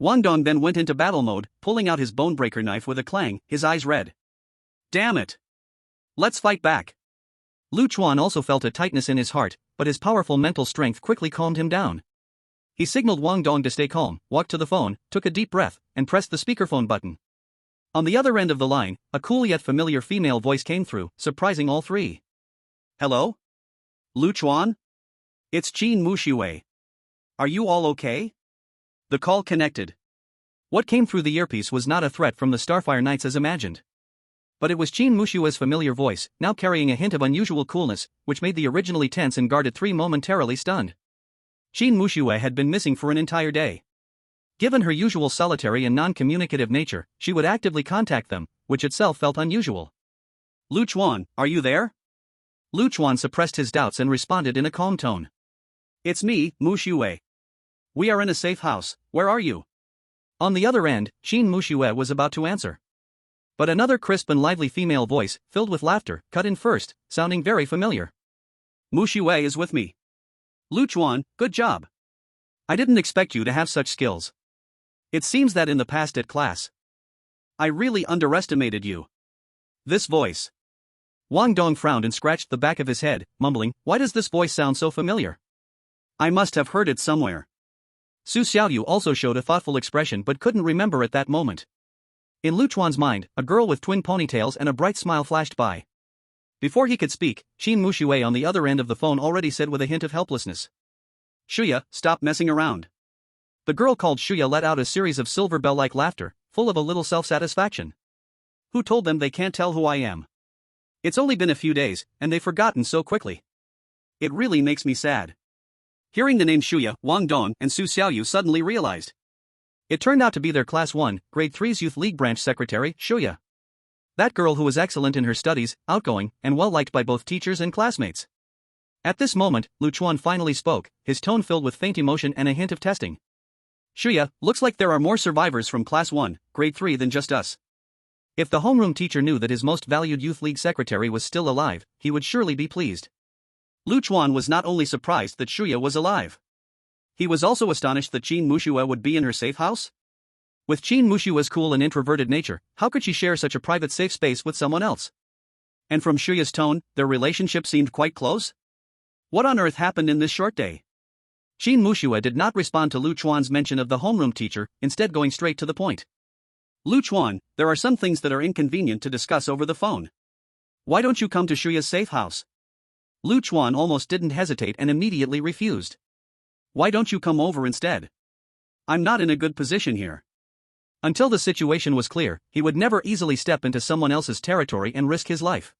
Wang Dong then went into battle mode, pulling out his bonebreaker knife with a clang, his eyes red. Damn it! Let's fight back. Chuan also felt a tightness in his heart, but his powerful mental strength quickly calmed him down. He signaled Wang Dong to stay calm, walked to the phone, took a deep breath, and pressed the speakerphone button. On the other end of the line, a cool yet familiar female voice came through, surprising all three. Hello? Chuan? It's Qin Mushiwei. Are you all okay? The call connected. What came through the earpiece was not a threat from the Starfire Knights as imagined. But it was Qin Mushiwei's familiar voice, now carrying a hint of unusual coolness, which made the originally tense and guarded three momentarily stunned. Qin Mushiwei had been missing for an entire day. Given her usual solitary and non-communicative nature, she would actively contact them, which itself felt unusual. Chuan, are you there? Chuan suppressed his doubts and responded in a calm tone. It's me, Mushiwei. We are in a safe house, where are you? On the other end, Qin Mushiwei was about to answer. But another crisp and lively female voice, filled with laughter, cut in first, sounding very familiar. Mushiwei is with me. Chuan, good job. I didn't expect you to have such skills. It seems that in the past at class, I really underestimated you. This voice. Wang Dong frowned and scratched the back of his head, mumbling, why does this voice sound so familiar? I must have heard it somewhere. Su Xiaoyu also showed a thoughtful expression but couldn't remember at that moment. In Chuan's mind, a girl with twin ponytails and a bright smile flashed by. Before he could speak, Qin Mushiwei on the other end of the phone already said with a hint of helplessness. Shuya, stop messing around. The girl called Shuya let out a series of silver bell-like laughter, full of a little self-satisfaction. Who told them they can't tell who I am? It's only been a few days, and they've forgotten so quickly. It really makes me sad. Hearing the name Shuya, Wang Dong and Su Xiaoyu suddenly realized. It turned out to be their Class 1, Grade 3's Youth League branch secretary, Shuya. That girl who was excellent in her studies, outgoing, and well-liked by both teachers and classmates. At this moment, Chuan finally spoke, his tone filled with faint emotion and a hint of testing. Shuya, looks like there are more survivors from Class 1, Grade 3 than just us. If the homeroom teacher knew that his most valued Youth League secretary was still alive, he would surely be pleased. Chuan was not only surprised that Shuya was alive. He was also astonished that Qin Mushiwei would be in her safe house. With Qin Mushiwei's cool and introverted nature, how could she share such a private safe space with someone else? And from Shuya's tone, their relationship seemed quite close? What on earth happened in this short day? Qin Mushiwei did not respond to Chuan's mention of the homeroom teacher, instead going straight to the point. Chuan, there are some things that are inconvenient to discuss over the phone. Why don't you come to Shuya's safe house? Chuan almost didn't hesitate and immediately refused. Why don't you come over instead? I'm not in a good position here. Until the situation was clear, he would never easily step into someone else's territory and risk his life.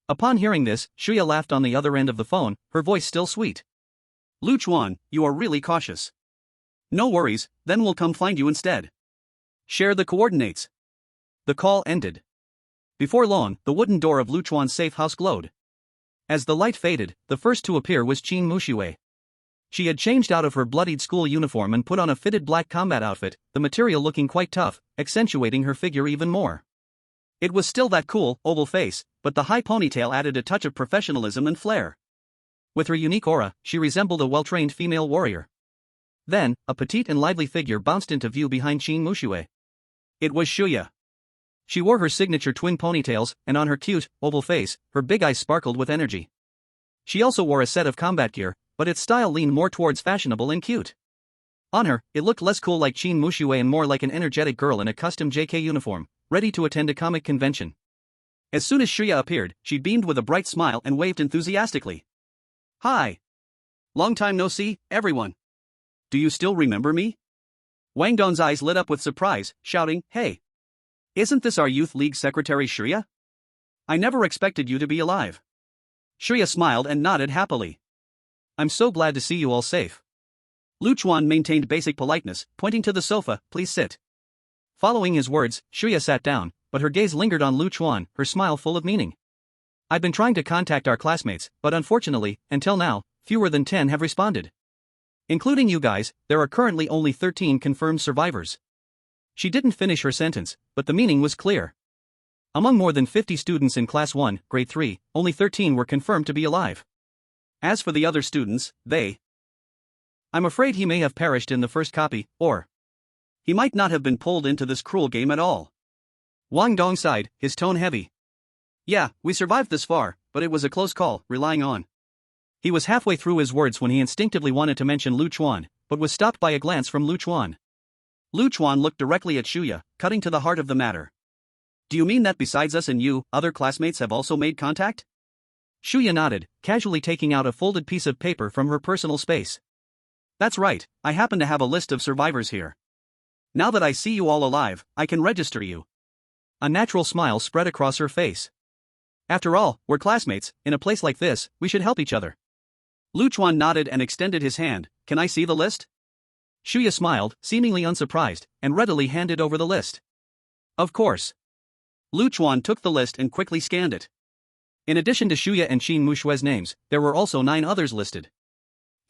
Upon hearing this, Shuya laughed on the other end of the phone, her voice still sweet. Chuan, you are really cautious. No worries, then we'll come find you instead. Share the coordinates. The call ended. Before long, the wooden door of Chuan's safe house glowed. As the light faded, the first to appear was Qin Mushiwei. She had changed out of her bloodied school uniform and put on a fitted black combat outfit, the material looking quite tough, accentuating her figure even more. It was still that cool, oval face, but the high ponytail added a touch of professionalism and flair. With her unique aura, she resembled a well-trained female warrior. Then, a petite and lively figure bounced into view behind Qin Muxue. It was Shuya. She wore her signature twin ponytails, and on her cute, oval face, her big eyes sparkled with energy. She also wore a set of combat gear, but its style leaned more towards fashionable and cute. On her, it looked less cool like Qin Muxue and more like an energetic girl in a custom JK uniform, ready to attend a comic convention. As soon as Shuya appeared, she beamed with a bright smile and waved enthusiastically. Hi! Long time no see, everyone. Do you still remember me? Wang Dong's eyes lit up with surprise, shouting, Hey! Isn't this our youth league secretary Shuya? I never expected you to be alive. Shuya smiled and nodded happily. I'm so glad to see you all safe. Chuan maintained basic politeness, pointing to the sofa, please sit. Following his words, Shuya sat down, but her gaze lingered on Chuan, her smile full of meaning. I've been trying to contact our classmates, but unfortunately, until now, fewer than 10 have responded. Including you guys, there are currently only 13 confirmed survivors. She didn't finish her sentence, but the meaning was clear. Among more than 50 students in Class 1, Grade 3, only 13 were confirmed to be alive. As for the other students, I'm afraid he may have perished in the first copy, or he might not have been pulled into this cruel game at all. Wang Dong sighed, his tone heavy. Yeah, we survived this far, but it was a close call, relying on. He was halfway through his words when he instinctively wanted to mention Chuan, but was stopped by a glance from Chuan. Chuan looked directly at Shuya, cutting to the heart of the matter. Do you mean that besides us and you, other classmates have also made contact? Shuya nodded, casually taking out a folded piece of paper from her personal space. That's right, I happen to have a list of survivors here. Now that I see you all alive, I can register you. A natural smile spread across her face. After all, we're classmates, in a place like this, we should help each other. Chuan nodded and extended his hand, can I see the list? Shuya smiled, seemingly unsurprised, and readily handed over the list. Of course. Chuan took the list and quickly scanned it. In addition to Shuya and Qin Mushue's names, there were also 9 others listed.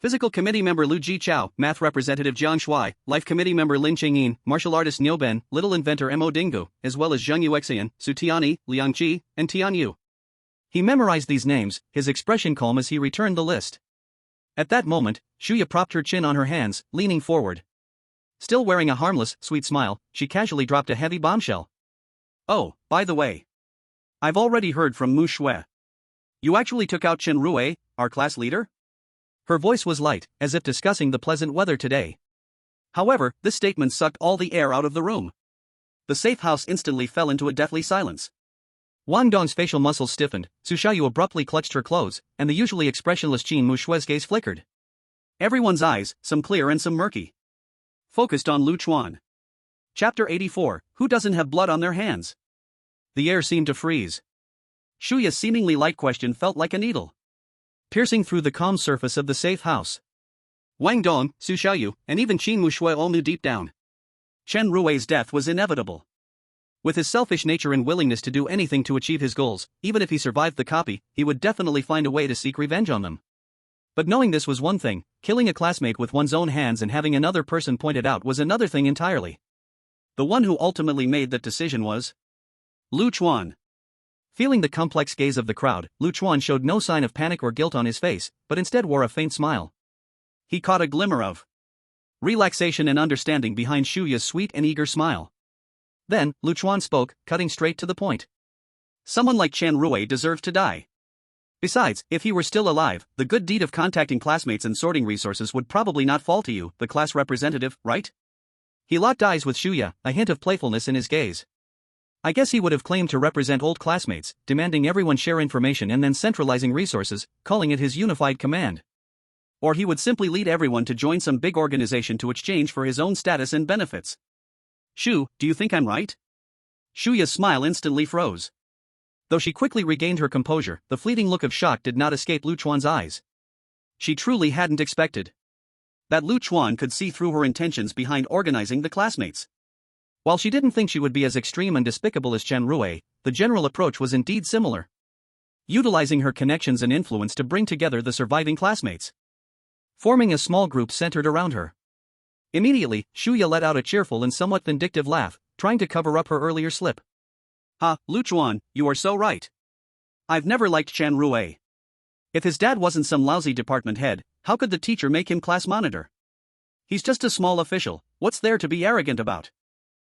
Physical Committee Member Lu Jichao, Math Representative Jiang Shuai, Life Committee Member Lin Qingyin, Martial Artist Niu Ben, Little Inventor Mo Dingu, as well as Zheng Yuexian, Su Tianyi, Liang Qi, and Tian Yu. He memorized these names, his expression calm as he returned the list. At that moment, Shuya propped her chin on her hands, leaning forward. Still wearing a harmless, sweet smile, she casually dropped a heavy bombshell. Oh, by the way. I've already heard from Mu Shui. You actually took out Chen Rue, our class leader? Her voice was light, as if discussing the pleasant weather today. However, this statement sucked all the air out of the room. The safe house instantly fell into a deathly silence. Wang Dong's facial muscles stiffened, Su Xiaoyu abruptly clutched her clothes, and the usually expressionless Qin Mushue's gaze flickered. Everyone's eyes, some clear and some murky, focused on Chuan. Chapter 84, Who doesn't have blood on their hands? The air seemed to freeze. Shuya's seemingly light question felt like a needle, piercing through the calm surface of the safe house. Wang Dong, Su Xiaoyu, and even Qin Mushue all knew deep down. Chen Rue's death was inevitable. With his selfish nature and willingness to do anything to achieve his goals, even if he survived the copy, he would definitely find a way to seek revenge on them. But knowing this was one thing, killing a classmate with one's own hands and having another person pointed out was another thing entirely. The one who ultimately made that decision was Chuan. Feeling the complex gaze of the crowd, Chuan showed no sign of panic or guilt on his face, but instead wore a faint smile. He caught a glimmer of relaxation and understanding behind Shuya's sweet and eager smile. Then, Chuan spoke, cutting straight to the point. Someone like Chen Rue deserves to die. Besides, if he were still alive, the good deed of contacting classmates and sorting resources would probably not fall to you, the class representative, right? He locked eyes with Shuya, a hint of playfulness in his gaze. I guess he would have claimed to represent old classmates, demanding everyone share information and then centralizing resources, calling it his unified command. Or he would simply lead everyone to join some big organization to exchange for his own status and benefits. Shu, do you think I'm right? Shuya's smile instantly froze. Though she quickly regained her composure, the fleeting look of shock did not escape Chuan's eyes. She truly hadn't expected that Chuan could see through her intentions behind organizing the classmates. While she didn't think she would be as extreme and despicable as Chen Rue, the general approach was indeed similar. Utilizing her connections and influence to bring together the surviving classmates, forming a small group centered around her. Immediately, Shuya let out a cheerful and somewhat vindictive laugh, trying to cover up her earlier slip. Ha, Chuan, you are so right. I've never liked Chen Rue. If his dad wasn't some lousy department head, how could the teacher make him class monitor? He's just a small official, what's there to be arrogant about?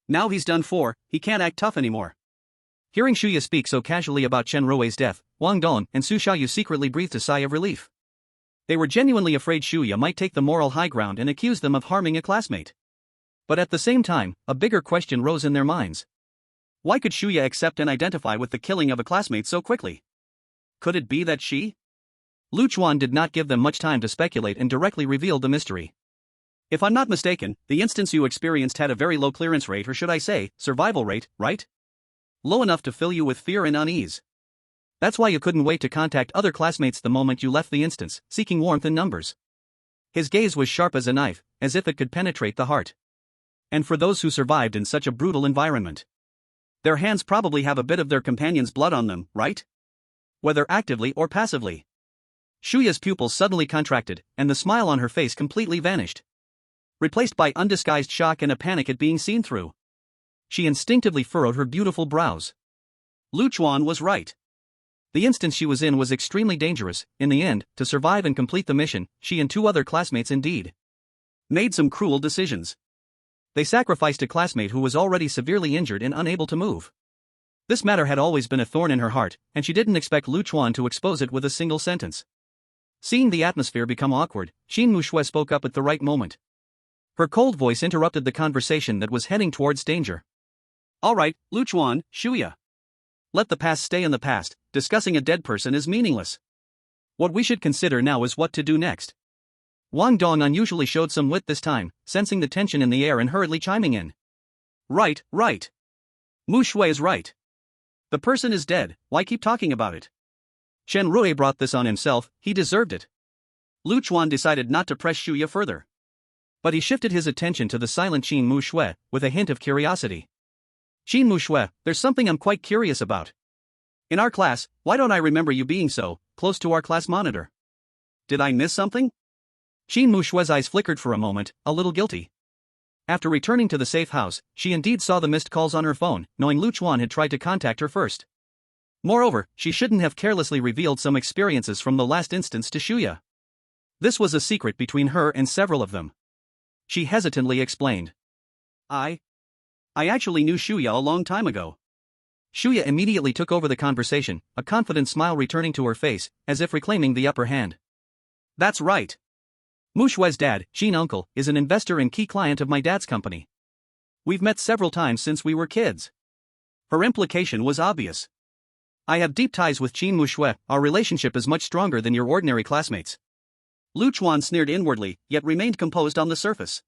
Now he's done for, he can't act tough anymore. Hearing Shuya speak so casually about Chen Ruo's death, Wang Dong and Su Xiaoyu secretly breathed a sigh of relief. They were genuinely afraid Shuya might take the moral high ground and accuse them of harming a classmate. But at the same time, a bigger question rose in their minds. Why could Shuya accept and identify with the killing of a classmate so quickly? Could it be that she? Lu Chuan did not give them much time to speculate and directly revealed the mystery. If I'm not mistaken, the instance you experienced had a very low clearance rate, or should I say, survival rate, right? Low enough to fill you with fear and unease. That's why you couldn't wait to contact other classmates the moment you left the instance, seeking warmth in numbers. His gaze was sharp as a knife, as if it could penetrate the heart. And for those who survived in such a brutal environment, their hands probably have a bit of their companion's blood on them, right? Whether actively or passively. Shuya's pupils suddenly contracted, and the smile on her face completely vanished, replaced by undisguised shock and a panic at being seen through. She instinctively furrowed her beautiful brows. Lu Chuan was right. The instance she was in was extremely dangerous. In the end, to survive and complete the mission, she and 2 other classmates indeed made some cruel decisions. They sacrificed a classmate who was already severely injured and unable to move. This matter had always been a thorn in her heart, and she didn't expect Lu Chuan to expose it with a single sentence. Seeing the atmosphere become awkward, Qin Mushui spoke up at the right moment. Her cold voice interrupted the conversation that was heading towards danger. All right, Lu Chuan, Shuya. Let the past stay in the past. Discussing a dead person is meaningless. What we should consider now is what to do next. Wang Dong unusually showed some wit this time, sensing the tension in the air and hurriedly chiming in. Right. Mu Shui is right. The person is dead, why keep talking about it? Chen Rui brought this on himself, he deserved it. Lu Chuan decided not to press Shuya further. But he shifted his attention to the silent Qin Mushui, with a hint of curiosity. Qin Mushui, there's something I'm quite curious about. In our class, why don't I remember you being so close to our class monitor? Did I miss something? Qin Mushui's eyes flickered for a moment, a little guilty. After returning to the safe house, she indeed saw the missed calls on her phone, knowing Lu Chuan had tried to contact her first. Moreover, she shouldn't have carelessly revealed some experiences from the last instance to Shuya. This was a secret between her and several of them. She hesitantly explained. I actually knew Shuya a long time ago. Shuya immediately took over the conversation, a confident smile returning to her face, as if reclaiming the upper hand. That's right. Mu Shui's dad, Qin Uncle, is an investor and key client of my dad's company. We've met several times since we were kids. Her implication was obvious. I have deep ties with Qin Mushui, our relationship is much stronger than your ordinary classmates. Lu Chuan sneered inwardly, yet remained composed on the surface.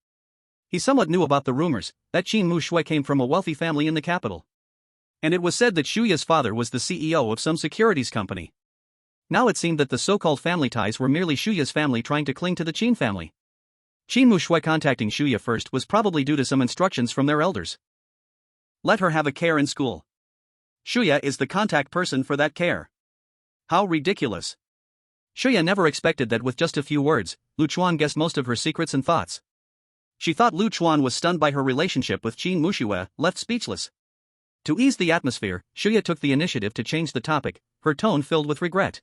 He somewhat knew about the rumors that Qin Mushui came from a wealthy family in the capital. And it was said that Shuya's father was the CEO of some securities company. Now it seemed that the so-called family ties were merely Shuya's family trying to cling to the Qin family. Qin Mushui contacting Shuya first was probably due to some instructions from their elders. Let her have a care in school. Shuya is the contact person for that care. How ridiculous. Shuya never expected that with just a few words, Lu Chuan guessed most of her secrets and thoughts. She thought Lu Chuan was stunned by her relationship with Qin Mushui, left speechless. To ease the atmosphere, Shuya took the initiative to change the topic, her tone filled with regret.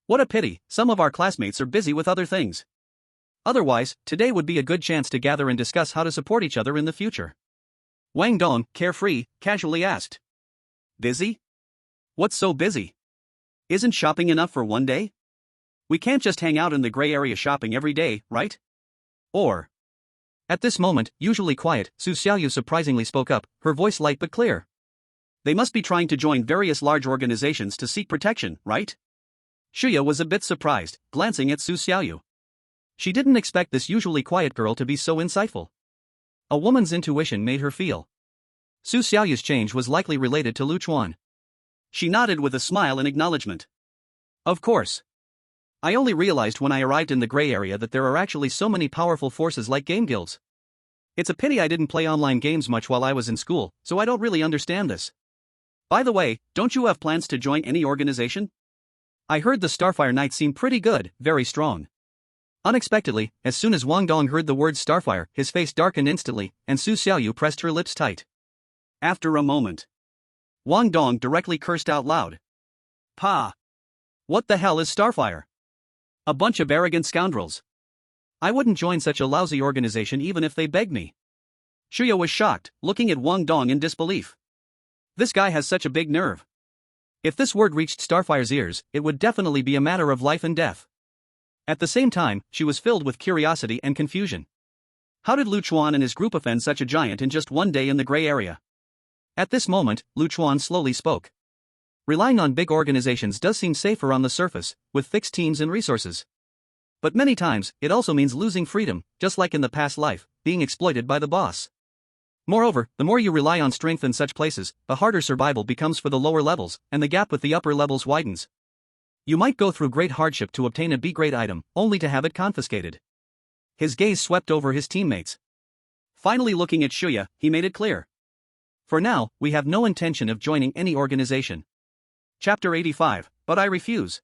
What a pity, some of our classmates are busy with other things. Otherwise, today would be a good chance to gather and discuss how to support each other in the future. Wang Dong, carefree, casually asked. Busy? What's so busy? Isn't shopping enough for one day? We can't just hang out in the gray area shopping every day, right? Or... At this moment, usually quiet, Su Xiaoyu surprisingly spoke up, her voice light but clear. They must be trying to join various large organizations to seek protection, right? Shuya was a bit surprised, glancing at Su Xiaoyu. She didn't expect this usually quiet girl to be so insightful. A woman's intuition made her feel. Su Xiaoyu's change was likely related to Lu Chuan. She nodded with a smile in acknowledgement. Of course. I only realized when I arrived in the gray area that there are actually so many powerful forces like game guilds. It's a pity I didn't play online games much while I was in school, so I don't really understand this. By the way, don't you have plans to join any organization? I heard the Starfire Knights seem pretty good, very strong. Unexpectedly, as soon as Wang Dong heard the word Starfire, his face darkened instantly, and Su Xiaoyu pressed her lips tight. After a moment, Wang Dong directly cursed out loud. Pa! What the hell is Starfire? A bunch of arrogant scoundrels. I wouldn't join such a lousy organization even if they begged me. Shuya was shocked, looking at Wang Dong in disbelief. This guy has such a big nerve. If this word reached Starfire's ears, it would definitely be a matter of life and death. At the same time, she was filled with curiosity and confusion. How did Lu Chuan and his group offend such a giant in just one day in the gray area? At this moment, Lu Chuan slowly spoke. Relying on big organizations does seem safer on the surface, with fixed teams and resources. But many times, it also means losing freedom, just like in the past life, being exploited by the boss. Moreover, the more you rely on strength in such places, the harder survival becomes for the lower levels, and the gap with the upper levels widens. You might go through great hardship to obtain a B-grade item, only to have it confiscated. His gaze swept over his teammates. Finally looking at Shuya, he made it clear. For now, we have no intention of joining any organization. Chapter 85, But I Refuse.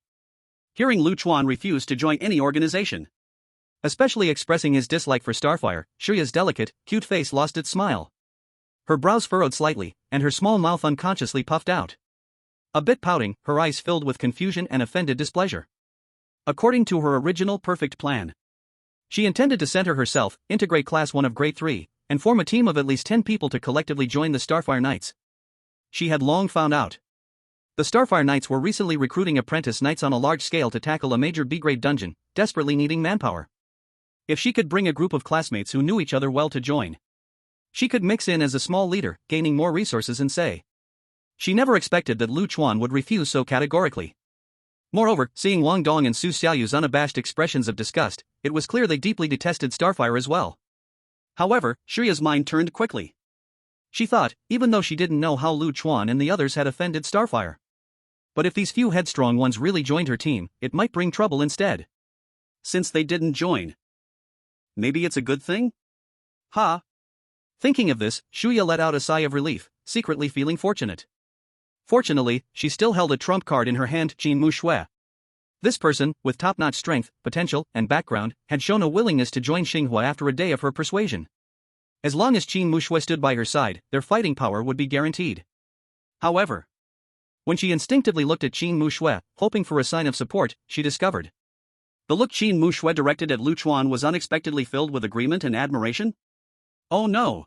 Hearing Lu Chuan refuse to join any organization. Especially expressing his dislike for Starfire, Shuya's delicate, cute face lost its smile. Her brows furrowed slightly, and her small mouth unconsciously puffed out. A bit pouting, her eyes filled with confusion and offended displeasure. According to her original perfect plan, she intended to center herself, integrate Class 1 of Grade 3, and form a team of at least 10 people to collectively join the Starfire Knights. She had long found out. The Starfire Knights were recently recruiting apprentice knights on a large scale to tackle a major B-grade dungeon, desperately needing manpower. If she could bring a group of classmates who knew each other well to join, she could mix in as a small leader, gaining more resources and say. She never expected that Lu Chuan would refuse so categorically. Moreover, seeing Wang Dong and Su Xiaoyu's unabashed expressions of disgust, it was clear they deeply detested Starfire as well. However, Shuya's mind turned quickly. She thought, even though she didn't know how Lu Chuan and the others had offended Starfire. But if these few headstrong ones really joined her team, it might bring trouble instead. Since they didn't join. Maybe it's a good thing? Ha! Thinking of this, Shuya let out a sigh of relief, secretly feeling fortunate. Fortunately, she still held a trump card in her hand, Qin Mu Shui. This person, with top-notch strength, potential, and background, had shown a willingness to join Xinghua after a day of her persuasion. As long as Qin Mu Shui stood by her side, their fighting power would be guaranteed. However, when she instinctively looked at Qin Mu Shui, hoping for a sign of support, she discovered. The look Qin Mu Shui directed at Lu Chuan was unexpectedly filled with agreement and admiration. Oh no!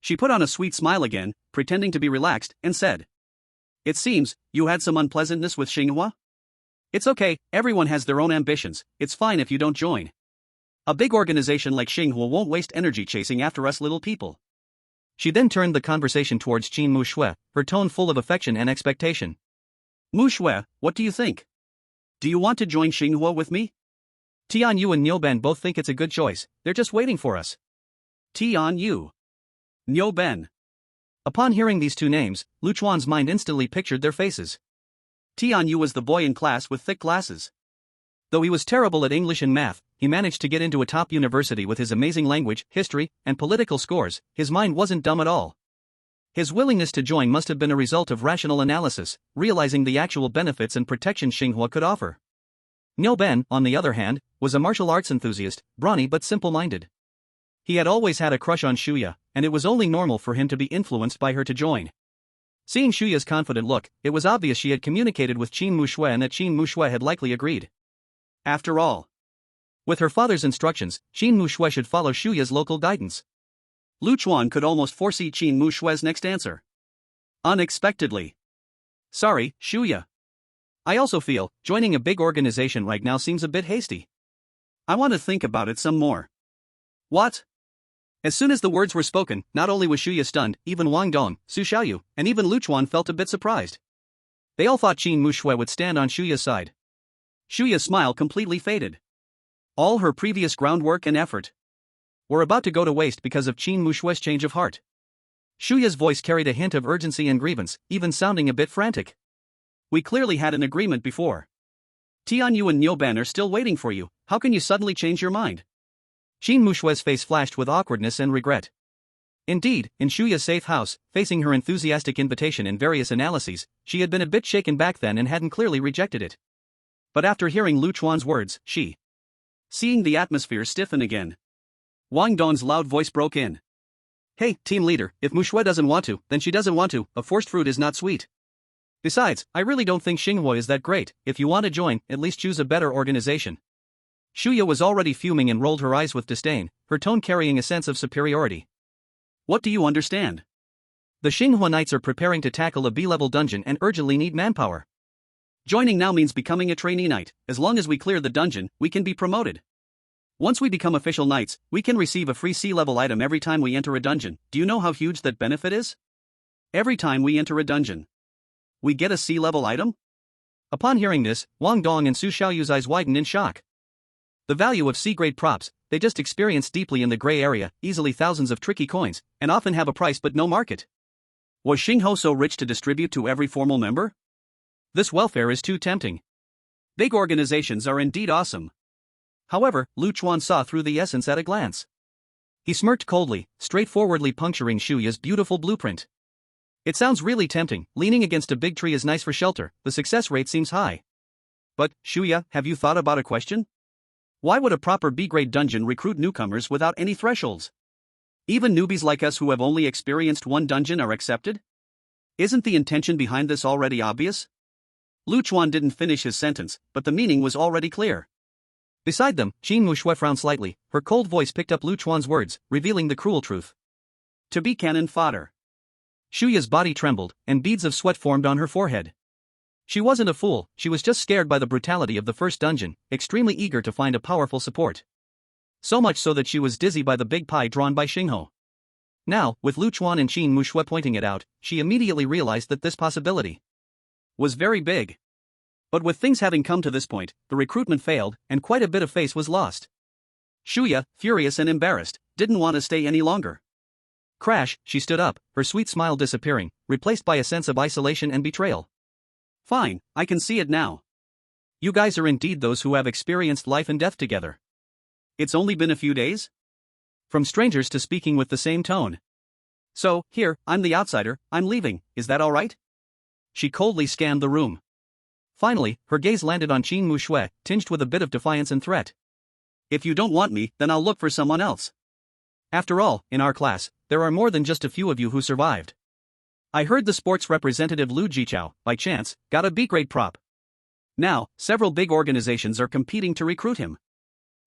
She put on a sweet smile again, pretending to be relaxed, and said. It seems, you had some unpleasantness with Xinghua? It's okay, everyone has their own ambitions, it's fine if you don't join. A big organization like Xinghua won't waste energy chasing after us little people. She then turned the conversation towards Qin Mu Shui, her tone full of affection and expectation. Mu Shui, what do you think? Do you want to join Xinghua with me? Tian Yu and Niu Ben both think it's a good choice, they're just waiting for us. Tian Yu. Niu Ben. Upon hearing these two names, Lu Chuan's mind instantly pictured their faces. Tian Yu was the boy in class with thick glasses. Though he was terrible at English and math, he managed to get into a top university with his amazing language, history, and political scores. His mind wasn't dumb at all. His willingness to join must have been a result of rational analysis, realizing the actual benefits and protection Xinghua could offer. Niu Ben, on the other hand, was a martial arts enthusiast, brawny but simple-minded. He had always had a crush on Shuya, and it was only normal for him to be influenced by her to join. Seeing Shuya's confident look, it was obvious she had communicated with Qin Mu Shui and that Qin Mu Shui had likely agreed. After all, with her father's instructions, Qin Mu Shui should follow Shuya's local guidance. Lu Chuan could almost foresee Qin Mu Shui's next answer. Unexpectedly. Sorry, Shuya. I also feel, joining a big organization right now seems a bit hasty. I want to think about it some more. What? As soon as the words were spoken, not only was Shuya stunned, even Wang Dong, Su Xiaoyu, and even Lu Chuan felt a bit surprised. They all thought Qin Mu Shui would stand on Shuya's side. Shuya's smile completely faded. All her previous groundwork and effort were about to go to waste because of Qin Mu Shui's change of heart. Shuya's voice carried a hint of urgency and grievance, even sounding a bit frantic. We clearly had an agreement before. Tian Yu and Niu Ben are still waiting for you, how can you suddenly change your mind? Qin Mu Shui's face flashed with awkwardness and regret. Indeed, in Shuya's safe house, facing her enthusiastic invitation in various analyses, she had been a bit shaken back then and hadn't clearly rejected it. But after hearing Lu Chuan's words, she, seeing the atmosphere stiffen again. Wang Dong's loud voice broke in. Hey, team leader, if Mu Shui doesn't want to, then she doesn't want to, a forced fruit is not sweet. Besides, I really don't think Xinghua is that great, if you want to join, at least choose a better organization. Shuya was already fuming and rolled her eyes with disdain, her tone carrying a sense of superiority. What do you understand? The Xinghua Knights are preparing to tackle a B-level dungeon and urgently need manpower. Joining now means becoming a trainee knight. As long as we clear the dungeon, we can be promoted. Once we become official knights, we can receive a free C-level item every time we enter a dungeon. Do you know how huge that benefit is? Every time we enter a dungeon, we get a C-level item? Upon hearing this, Wang Dong and Su Xiaoyu's eyes widened in shock. The value of C-grade props, they just experienced deeply in the gray area, easily thousands of tricky coins, and often have a price but no market. Was Xingho so rich to distribute to every formal member? This welfare is too tempting. Big organizations are indeed awesome. However, Lu Chuan saw through the essence at a glance. He smirked coldly, straightforwardly puncturing Shuya's beautiful blueprint. It sounds really tempting, leaning against a big tree is nice for shelter, the success rate seems high. But, Shuya, have you thought about a question? Why would a proper B-grade dungeon recruit newcomers without any thresholds? Even newbies like us who have only experienced one dungeon are accepted? Isn't the intention behind this already obvious? Lu Chuan didn't finish his sentence, but the meaning was already clear. Beside them, Qin Muxue frowned slightly, her cold voice picked up Lu Chuan's words, revealing the cruel truth. To be cannon fodder. Shuya's body trembled, and beads of sweat formed on her forehead. She wasn't a fool, she was just scared by the brutality of the first dungeon, extremely eager to find a powerful support. So much so that she was dizzy by the big pie drawn by Xingho. Now, with Lu Chuan and Qin Muxue pointing it out, she immediately realized that this possibility was very big. But with things having come to this point, the recruitment failed, and quite a bit of face was lost. Shuya, furious and embarrassed, didn't want to stay any longer. Crash, she stood up, her sweet smile disappearing, replaced by a sense of isolation and betrayal. Fine, I can see it now. You guys are indeed those who have experienced life and death together. It's only been a few days? From strangers to speaking with the same tone. So, here, I'm the outsider, I'm leaving, is that alright? She coldly scanned the room. Finally, her gaze landed on Qin Muxue, tinged with a bit of defiance and threat. If you don't want me, then I'll look for someone else. After all, in our class, there are more than just a few of you who survived. I heard the sports representative Lu Jichao, by chance, got a B-grade prop. Now, several big organizations are competing to recruit him.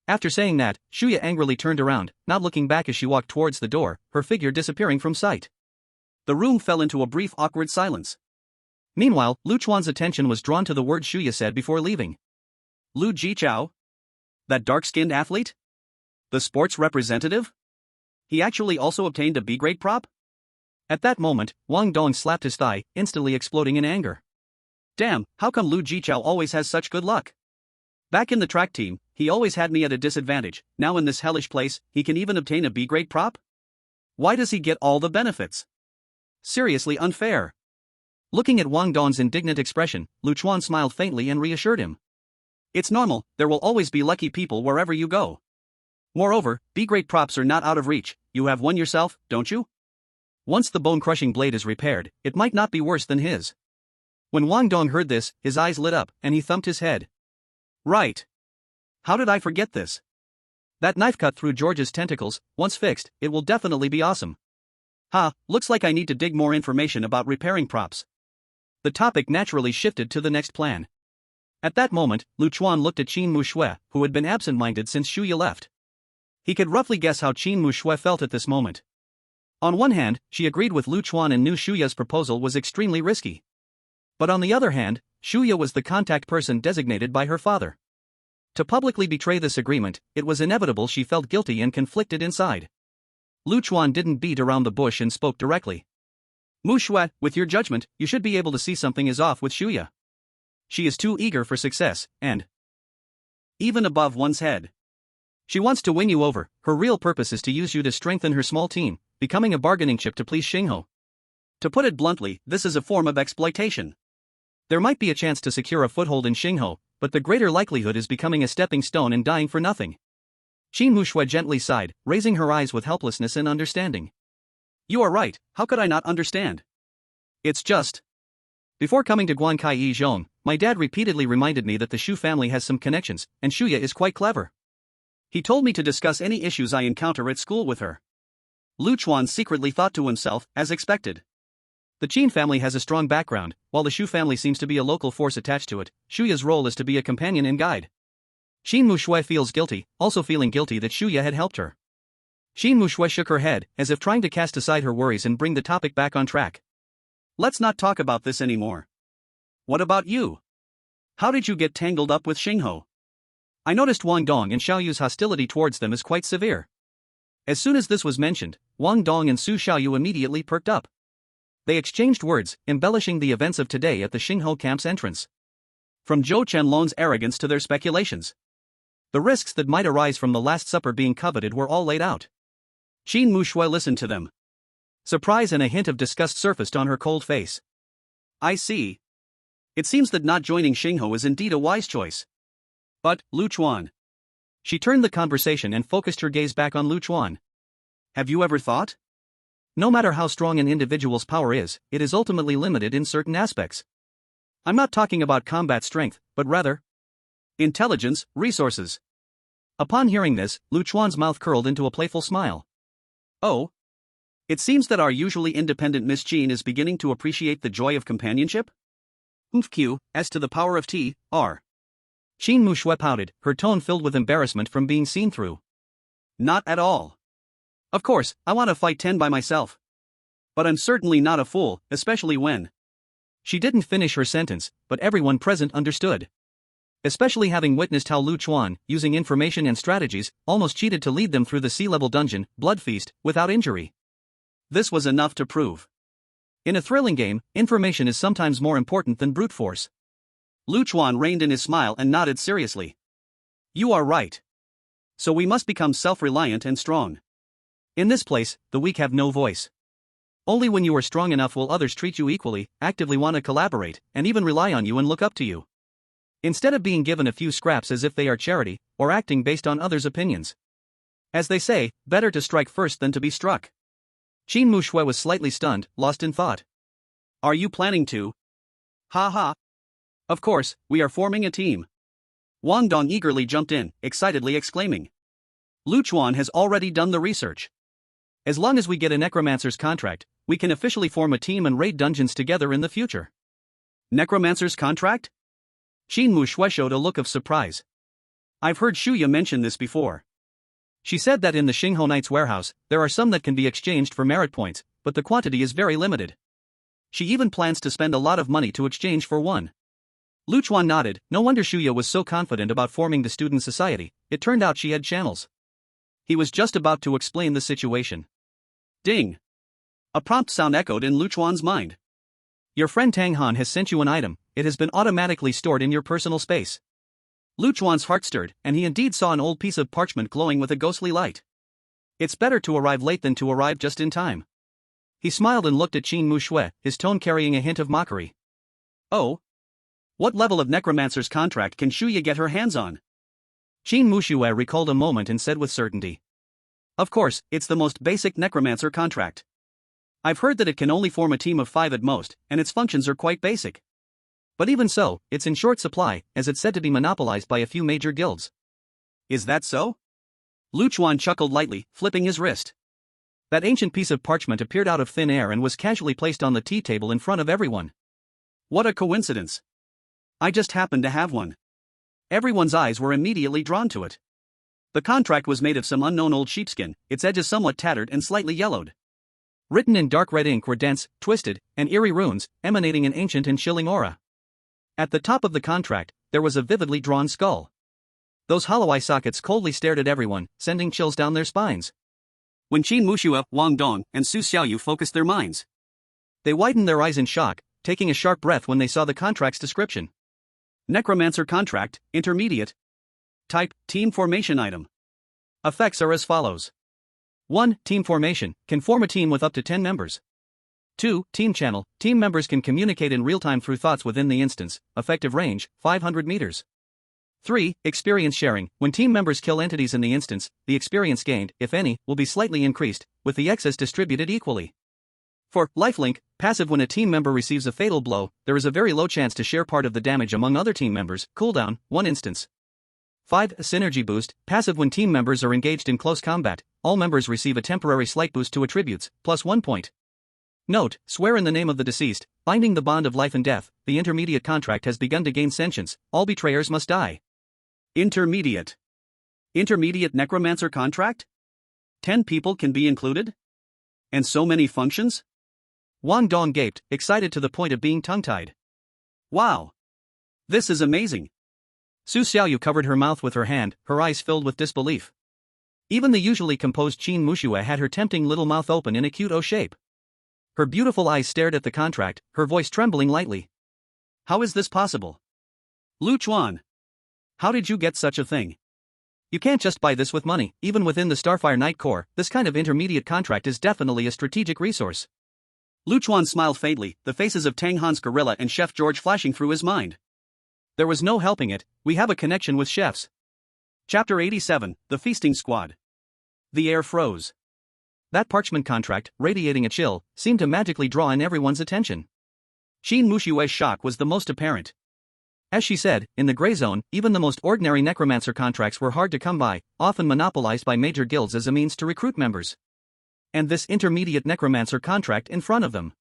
After saying that, Shuya angrily turned around, not looking back as she walked towards the door, her figure disappearing from sight. The room fell into a brief awkward silence. Meanwhile, Lu Chuan's attention was drawn to the word Shuya said before leaving. Lu Jichao? That dark-skinned athlete? The sports representative? He actually also obtained a B-grade prop? At that moment, Wang Dong slapped his thigh, instantly exploding in anger. Damn, how come Lu Jichao always has such good luck? Back in the track team, he always had me at a disadvantage, now in this hellish place, he can even obtain a B-grade prop? Why does he get all the benefits? Seriously unfair. Looking at Wang Dong's indignant expression, Lu Chuan smiled faintly and reassured him. It's normal, there will always be lucky people wherever you go. Moreover, B-grade props are not out of reach, you have one yourself, don't you? Once the bone-crushing blade is repaired, it might not be worse than his. When Wang Dong heard this, his eyes lit up, and he thumped his head. Right. How did I forget this? That knife cut through George's tentacles, once fixed, it will definitely be awesome. Looks like I need to dig more information about repairing props. The topic naturally shifted to the next plan. At that moment, Lu Chuan looked at Qin Muxue, who had been absent-minded since Shuya left. He could roughly guess how Qin Muxue felt at this moment. On one hand, she agreed with Lu Chuan and knew Shuya's proposal was extremely risky. But on the other hand, Shuya was the contact person designated by her father. To publicly betray this agreement, it was inevitable she felt guilty and conflicted inside. Lu Chuan didn't beat around the bush and spoke directly. Muxue, with your judgment, you should be able to see something is off with Shuya. She is too eager for success, and even above one's head. She wants to win you over, her real purpose is to use you to strengthen her small team, becoming a bargaining chip to please Xingho. To put it bluntly, this is a form of exploitation. There might be a chance to secure a foothold in Xingho, but the greater likelihood is becoming a stepping stone and dying for nothing. Qin Muxue gently sighed, raising her eyes with helplessness and understanding. You are right, how could I not understand? It's just. Before coming to Guankai Zhong, my dad repeatedly reminded me that the Shu family has some connections, and Shuya is quite clever. He told me to discuss any issues I encounter at school with her. Lu Chuan secretly thought to himself, as expected. The Qin family has a strong background, while the Shu family seems to be a local force attached to it. Shuya's role is to be a companion and guide. Xin Mushui feels guilty, also feeling guilty that Shuya had helped her. Xin Mushui shook her head, as if trying to cast aside her worries and bring the topic back on track. Let's not talk about this anymore. What about you? How did you get tangled up with Xingho? I noticed Wang Dong and Xiaoyu's hostility towards them is quite severe. As soon as this was mentioned, Wang Dong and Su Xiaoyu immediately perked up. They exchanged words, embellishing the events of today at the Xingho camp's entrance. From Zhou Chenlong's arrogance to their speculations. The risks that might arise from the Last Supper being coveted were all laid out. Xin Mushui listened to them. Surprise and a hint of disgust surfaced on her cold face. I see. It seems that not joining Xingho is indeed a wise choice. But, Lu Chuan. She turned the conversation and focused her gaze back on Lu Chuan. Have you ever thought? No matter how strong an individual's power is, it is ultimately limited in certain aspects. I'm not talking about combat strength, but rather intelligence, resources. Upon hearing this, Lu Chuan's mouth curled into a playful smile. Oh? It seems that our usually independent Miss Jean is beginning to appreciate the joy of companionship? Q, as to the power of T, R. Xin Mushui pouted, her tone filled with embarrassment from being seen through. Not at all. Of course, I want to fight 10 by myself. But I'm certainly not a fool, especially when. She didn't finish her sentence, but everyone present understood. Especially having witnessed how Lu Chuan, using information and strategies, almost cheated to lead them through the sea-level dungeon, Blood Feast, without injury. This was enough to prove. In a thrilling game, information is sometimes more important than brute force. Lu Chuan reined in his smile and nodded seriously. You are right. So we must become self-reliant and strong. In this place, the weak have no voice. Only when you are strong enough will others treat you equally, actively want to collaborate, and even rely on you and look up to you. Instead of being given a few scraps as if they are charity, or acting based on others' opinions. As they say, better to strike first than to be struck. Xin Mushui was slightly stunned, lost in thought. Are you planning to? Ha ha. Of course, we are forming a team. Wang Dong eagerly jumped in, excitedly exclaiming. Lu Chuan has already done the research. As long as we get a necromancer's contract, we can officially form a team and raid dungeons together in the future. Necromancer's contract? Xin Mushui showed a look of surprise. I've heard Shuya mention this before. She said that in the Xingho Knight's warehouse, there are some that can be exchanged for merit points, but the quantity is very limited. She even plans to spend a lot of money to exchange for one. Lu Chuan nodded. No wonder Shuya was so confident about forming the student society. It turned out she had channels. He was just about to explain the situation. Ding! A prompt sound echoed in Lu Chuan's mind. Your friend Tang Han has sent you an item. It has been automatically stored in your personal space. Lu Chuan's heart stirred, and he indeed saw an old piece of parchment glowing with a ghostly light. It's better to arrive late than to arrive just in time. He smiled and looked at Xin Mushui, his tone carrying a hint of mockery. Oh? What level of necromancer's contract can Shuya get her hands on? Xin Mushui recalled a moment and said with certainty. Of course, it's the most basic necromancer contract. I've heard that it can only form a team of 5 at most, and its functions are quite basic. But even so, it's in short supply, as it's said to be monopolized by a few major guilds. Is that so? Lu Chuan chuckled lightly, flipping his wrist. That ancient piece of parchment appeared out of thin air and was casually placed on the tea table in front of everyone. What a coincidence. I just happened to have one. Everyone's eyes were immediately drawn to it. The contract was made of some unknown old sheepskin, its edges somewhat tattered and slightly yellowed. Written in dark red ink were dense, twisted, and eerie runes, emanating an ancient and chilling aura. At the top of the contract, there was a vividly drawn skull. Those hollow eye sockets coldly stared at everyone, sending chills down their spines. When Qin Mushui, Wang Dong, and Su Xiaoyu focused their minds, they widened their eyes in shock, taking a sharp breath when they saw the contract's description. Necromancer contract, intermediate. Type, team formation item. Effects are as follows. 1. Team formation, can form a team with up to 10 members. 2. Team channel, team members can communicate in real time through thoughts within the instance, effective range, 500 meters. 3. Experience sharing, when team members kill entities in the instance, the experience gained, if any, will be slightly increased, with the excess distributed equally. 4. Lifelink, passive, when a team member receives a fatal blow, there is a very low chance to share part of the damage among other team members, cooldown, 1 instance. 5. Synergy boost, passive, when team members are engaged in close combat, all members receive a temporary slight boost to attributes, plus 1 point. Note, swear in the name of the deceased, binding the bond of life and death, the intermediate contract has begun to gain sentience, all betrayers must die. Intermediate. Intermediate necromancer contract? 10 people can be included? And so many functions? Wang Dong gaped, excited to the point of being tongue-tied. Wow! This is amazing. Su Xiaoyu covered her mouth with her hand, her eyes filled with disbelief. Even the usually composed Qin Muxue had her tempting little mouth open in a cute O shape. Her beautiful eyes stared at the contract, her voice trembling lightly. How is this possible? Lu Chuan. How did you get such a thing? You can't just buy this with money. Even within the Starfire Knight Corps, this kind of intermediate contract is definitely a strategic resource. Lu Chuan smiled faintly, the faces of Tang Han's gorilla and Chef George flashing through his mind. There was no helping it, we have a connection with chefs. Chapter 87, The Feasting Squad. The air froze. That parchment contract, radiating a chill, seemed to magically draw in everyone's attention. Qin Mushue's shock was the most apparent. As she said, in the gray zone, even the most ordinary necromancer contracts were hard to come by, often monopolized by major guilds as a means to recruit members. And this intermediate necromancer contract in front of them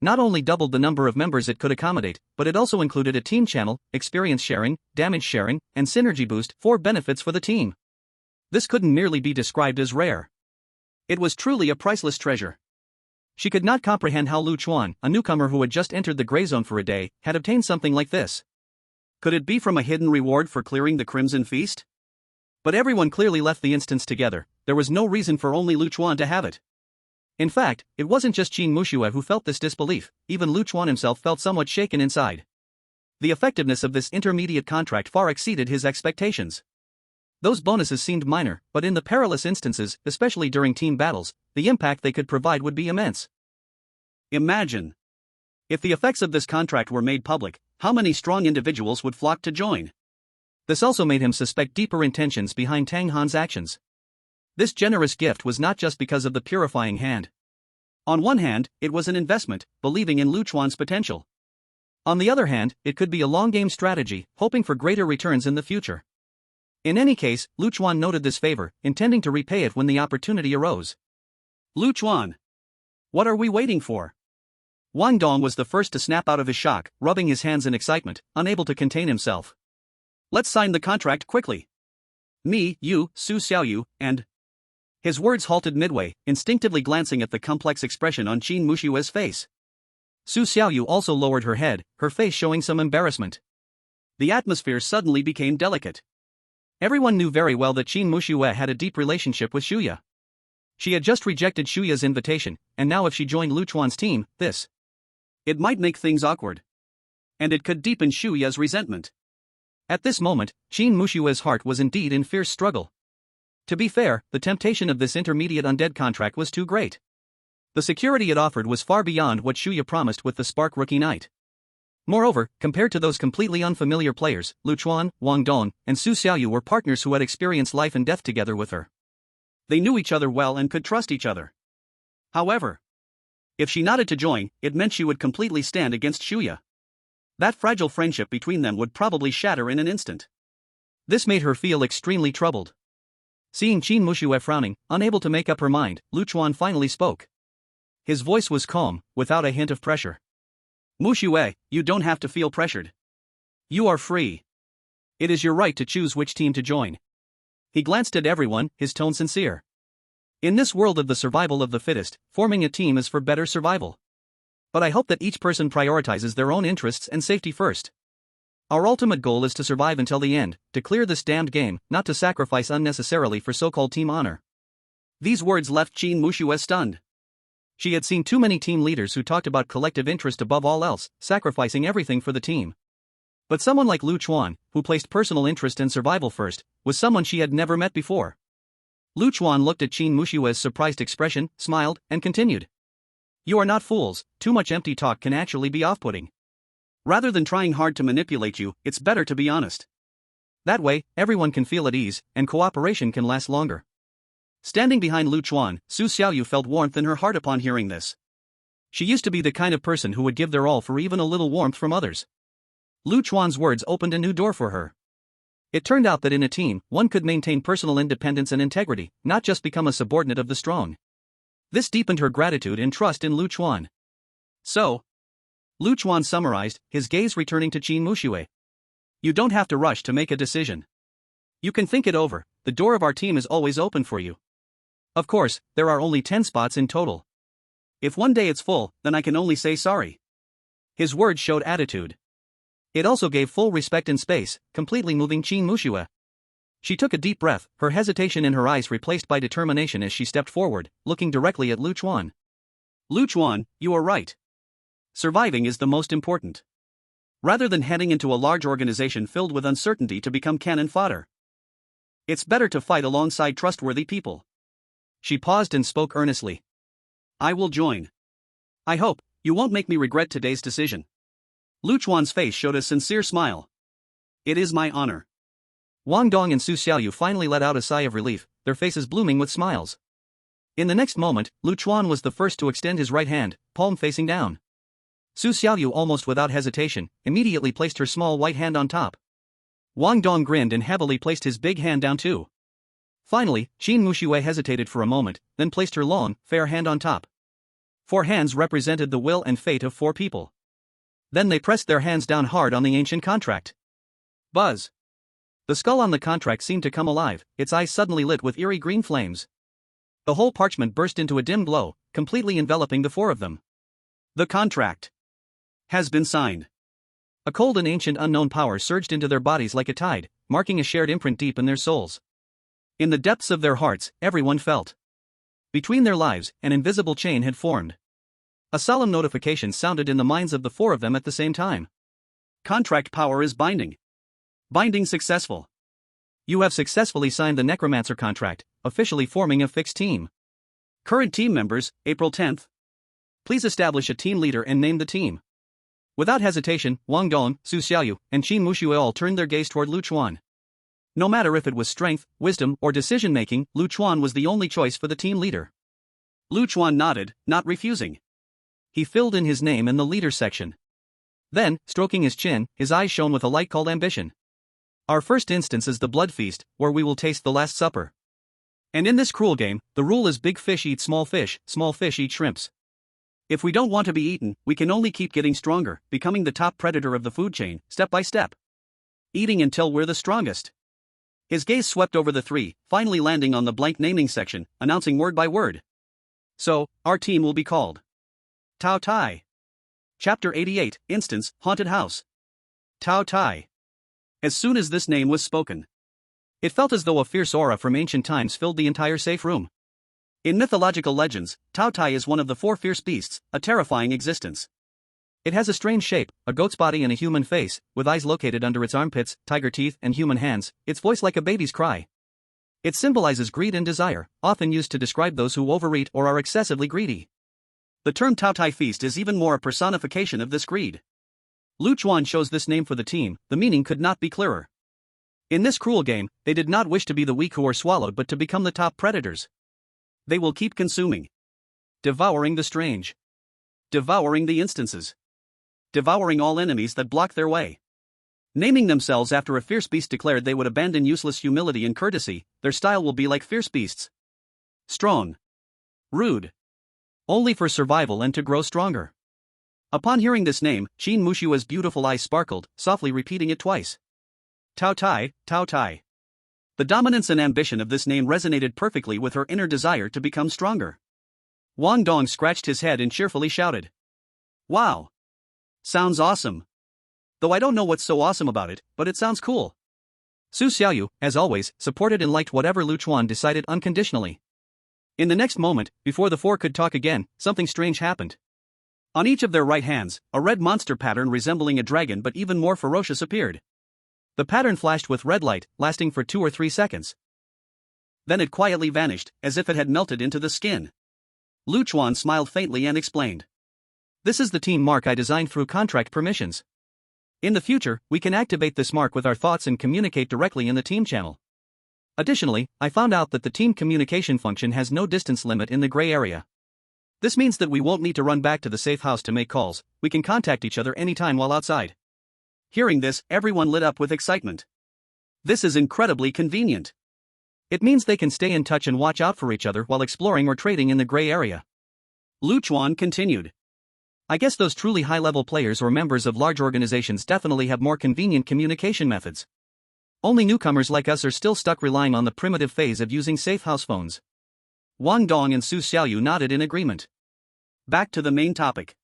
not only doubled the number of members it could accommodate, but it also included a team channel, experience sharing, damage sharing, and synergy boost, 4 benefits for the team. This couldn't merely be described as rare. It was truly a priceless treasure. She could not comprehend how Lu Chuan, a newcomer who had just entered the gray zone for a day, had obtained something like this. Could it be from a hidden reward for clearing the Crimson Feast? But everyone clearly left the instance together, there was no reason for only Lu Chuan to have it. In fact, it wasn't just Qin Muxue who felt this disbelief, even Lu Chuan himself felt somewhat shaken inside. The effectiveness of this intermediate contract far exceeded his expectations. Those bonuses seemed minor, but in the perilous instances, especially during team battles, the impact they could provide would be immense. Imagine. If the effects of this contract were made public, how many strong individuals would flock to join? This also made him suspect deeper intentions behind Tang Han's actions. This generous gift was not just because of the purifying hand. On one hand, it was an investment, believing in Lu Chuan's potential. On the other hand, it could be a long-game strategy, hoping for greater returns in the future. In any case, Lu Chuan noted this favor, intending to repay it when the opportunity arose. Lu Chuan. What are we waiting for? Wang Dong was the first to snap out of his shock, rubbing his hands in excitement, unable to contain himself. Let's sign the contract quickly. Me, you, Su Xiaoyu, and... His words halted midway, instinctively glancing at the complex expression on Qin Mushue's face. Su Xiaoyu also lowered her head, her face showing some embarrassment. The atmosphere suddenly became delicate. Everyone knew very well that Qin Muxue had a deep relationship with Shuya. She had just rejected Shuya's invitation, and now if she joined Lu Chuan's team, it might make things awkward. And it could deepen Shuya's resentment. At this moment, Qin Mushue's heart was indeed in fierce struggle. To be fair, the temptation of this intermediate undead contract was too great. The security it offered was far beyond what Shuya promised with the Spark Rookie Knight. Moreover, compared to those completely unfamiliar players, Lu Chuan, Wang Dong, and Su Xiaoyu were partners who had experienced life and death together with her. They knew each other well and could trust each other. However, if she nodded to join, it meant she would completely stand against Shuya. That fragile friendship between them would probably shatter in an instant. This made her feel extremely troubled. Seeing Qin Muxue frowning, unable to make up her mind, Lu Chuan finally spoke. His voice was calm, without a hint of pressure. Muxue, you don't have to feel pressured. You are free. It is your right to choose which team to join. He glanced at everyone, his tone sincere. In this world of the survival of the fittest, forming a team is for better survival. But I hope that each person prioritizes their own interests and safety first. Our ultimate goal is to survive until the end, to clear this damned game, not to sacrifice unnecessarily for so-called team honor. These words left Qin Muxue stunned. She had seen too many team leaders who talked about collective interest above all else, sacrificing everything for the team. But someone like Lu Chuan, who placed personal interest and survival first, was someone she had never met before. Lu Chuan looked at Qin Mushue's surprised expression, smiled, and continued. You are not fools, too much empty talk can actually be off-putting. Rather than trying hard to manipulate you, it's better to be honest. That way, everyone can feel at ease, and cooperation can last longer. Standing behind Lu Chuan, Su Xiaoyu felt warmth in her heart upon hearing this. She used to be the kind of person who would give their all for even a little warmth from others. Lu Chuan's words opened a new door for her. It turned out that in a team, one could maintain personal independence and integrity, not just become a subordinate of the strong. This deepened her gratitude and trust in Lu Chuan. So, Lu Chuan summarized, his gaze returning to Qin Muxue. You don't have to rush to make a decision. You can think it over, the door of our team is always open for you. Of course, there are only 10 spots in total. If one day it's full, then I can only say sorry. His words showed attitude. It also gave full respect and space, completely moving Qin Muxue. She took a deep breath, her hesitation in her eyes replaced by determination as she stepped forward, looking directly at Lu Chuan. Lu Chuan, you are right. Surviving is the most important. Rather than heading into a large organization filled with uncertainty to become cannon fodder, it's better to fight alongside trustworthy people. She paused and spoke earnestly. I will join. I hope you won't make me regret today's decision. Lu Chuan's face showed a sincere smile. It is my honor. Wang Dong and Su Xiaoyu finally let out a sigh of relief, their faces blooming with smiles. In the next moment, Lu Chuan was the first to extend his right hand, palm facing down. Su Xiaoyu almost without hesitation, immediately placed her small white hand on top. Wang Dong grinned and heavily placed his big hand down too. Finally, Qin Muxue hesitated for a moment, then placed her long, fair hand on top. 4 hands represented the will and fate of 4 people. Then they pressed their hands down hard on the ancient contract. Buzz. The skull on the contract seemed to come alive, its eyes suddenly lit with eerie green flames. The whole parchment burst into a dim glow, completely enveloping the 4 of them. The contract has been signed. A cold and ancient unknown power surged into their bodies like a tide, marking a shared imprint deep in their souls. In the depths of their hearts, everyone felt. Between their lives, an invisible chain had formed. A solemn notification sounded in the minds of the 4 of them at the same time. Contract power is binding. Binding successful. You have successfully signed the Necromancer contract, officially forming a fixed team. Current team members, April 10th. Please establish a team leader and name the team. Without hesitation, Wang Dong, Su Xiaoyu, and Qin Muxue all turned their gaze toward Lu Chuan. No matter if it was strength, wisdom, or decision-making, Lu Chuan was the only choice for the team leader. Lu Chuan nodded, not refusing. He filled in his name in the leaders section. Then, stroking his chin, his eyes shone with a light called ambition. Our first instance is the blood feast, where we will taste the Last Supper. And in this cruel game, the rule is big fish eat small fish eat shrimps. If we don't want to be eaten, we can only keep getting stronger, becoming the top predator of the food chain, step by step. Eating until we're the strongest. His gaze swept over the 3, finally landing on the blank naming section, announcing word by word. So, our team will be called Tao Tai. Chapter 88, Instance, Haunted House. Tao Tai. As soon as this name was spoken, it felt as though a fierce aura from ancient times filled the entire safe room. In mythological legends, Tao Tai is one of the 4 fierce beasts, a terrifying existence. It has a strange shape, a goat's body and a human face, with eyes located under its armpits, tiger teeth, and human hands, its voice like a baby's cry. It symbolizes greed and desire, often used to describe those who overeat or are excessively greedy. The term Tao Tai Feast is even more a personification of this greed. Lu Chuan chose this name for the team, the meaning could not be clearer. In this cruel game, they did not wish to be the weak who are swallowed but to become the top predators. They will keep consuming. Devouring the strange. Devouring the instances. Devouring all enemies that block their way. Naming themselves after a fierce beast declared they would abandon useless humility and courtesy, their style will be like fierce beasts. Strong. Rude. Only for survival and to grow stronger. Upon hearing this name, Qin Mushua's beautiful eyes sparkled, softly repeating it twice. Tao Tai, Tao Tai. The dominance and ambition of this name resonated perfectly with her inner desire to become stronger. Wang Dong scratched his head and cheerfully shouted. Wow! Sounds awesome. Though I don't know what's so awesome about it, but it sounds cool. Su Xiaoyu, as always, supported and liked whatever Lu Chuan decided unconditionally. In the next moment, before the 4 could talk again, something strange happened. On each of their right hands, a red monster pattern resembling a dragon but even more ferocious appeared. The pattern flashed with red light, lasting for 2 or 3 seconds. Then it quietly vanished, as if it had melted into the skin. Lu Chuan smiled faintly and explained. This is the team mark I designed through contract permissions. In the future, we can activate this mark with our thoughts and communicate directly in the team channel. Additionally, I found out that the team communication function has no distance limit in the gray area. This means that we won't need to run back to the safe house to make calls, we can contact each other anytime while outside. Hearing this, everyone lit up with excitement. This is incredibly convenient. It means they can stay in touch and watch out for each other while exploring or trading in the gray area. Lu Chuan continued. I guess those truly high-level players or members of large organizations definitely have more convenient communication methods. Only newcomers like us are still stuck relying on the primitive phase of using safe house phones. Wang Dong and Su Xiaoyu nodded in agreement. Back to the main topic.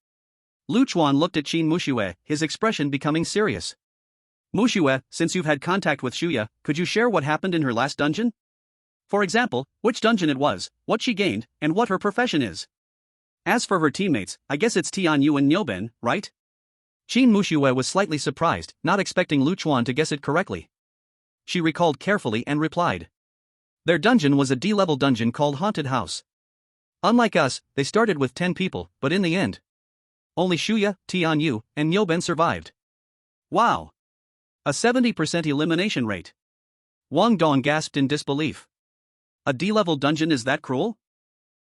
Lu Chuan looked at Qin Muxue, his expression becoming serious. Muxue, since you've had contact with Shuya, could you share what happened in her last dungeon? For example, which dungeon it was, what she gained, and what her profession is. As for her teammates, I guess it's Tianyu and Nyoben, right? Qin Muxue was slightly surprised, not expecting Lu Chuan to guess it correctly. She recalled carefully and replied. Their dungeon was a D-level dungeon called Haunted House. Unlike us, they started with 10 people, but in the end, only Shuya, Tianyu, and Nyoben survived. Wow! A 70% elimination rate. Wang Dong gasped in disbelief. A D-level dungeon is that cruel?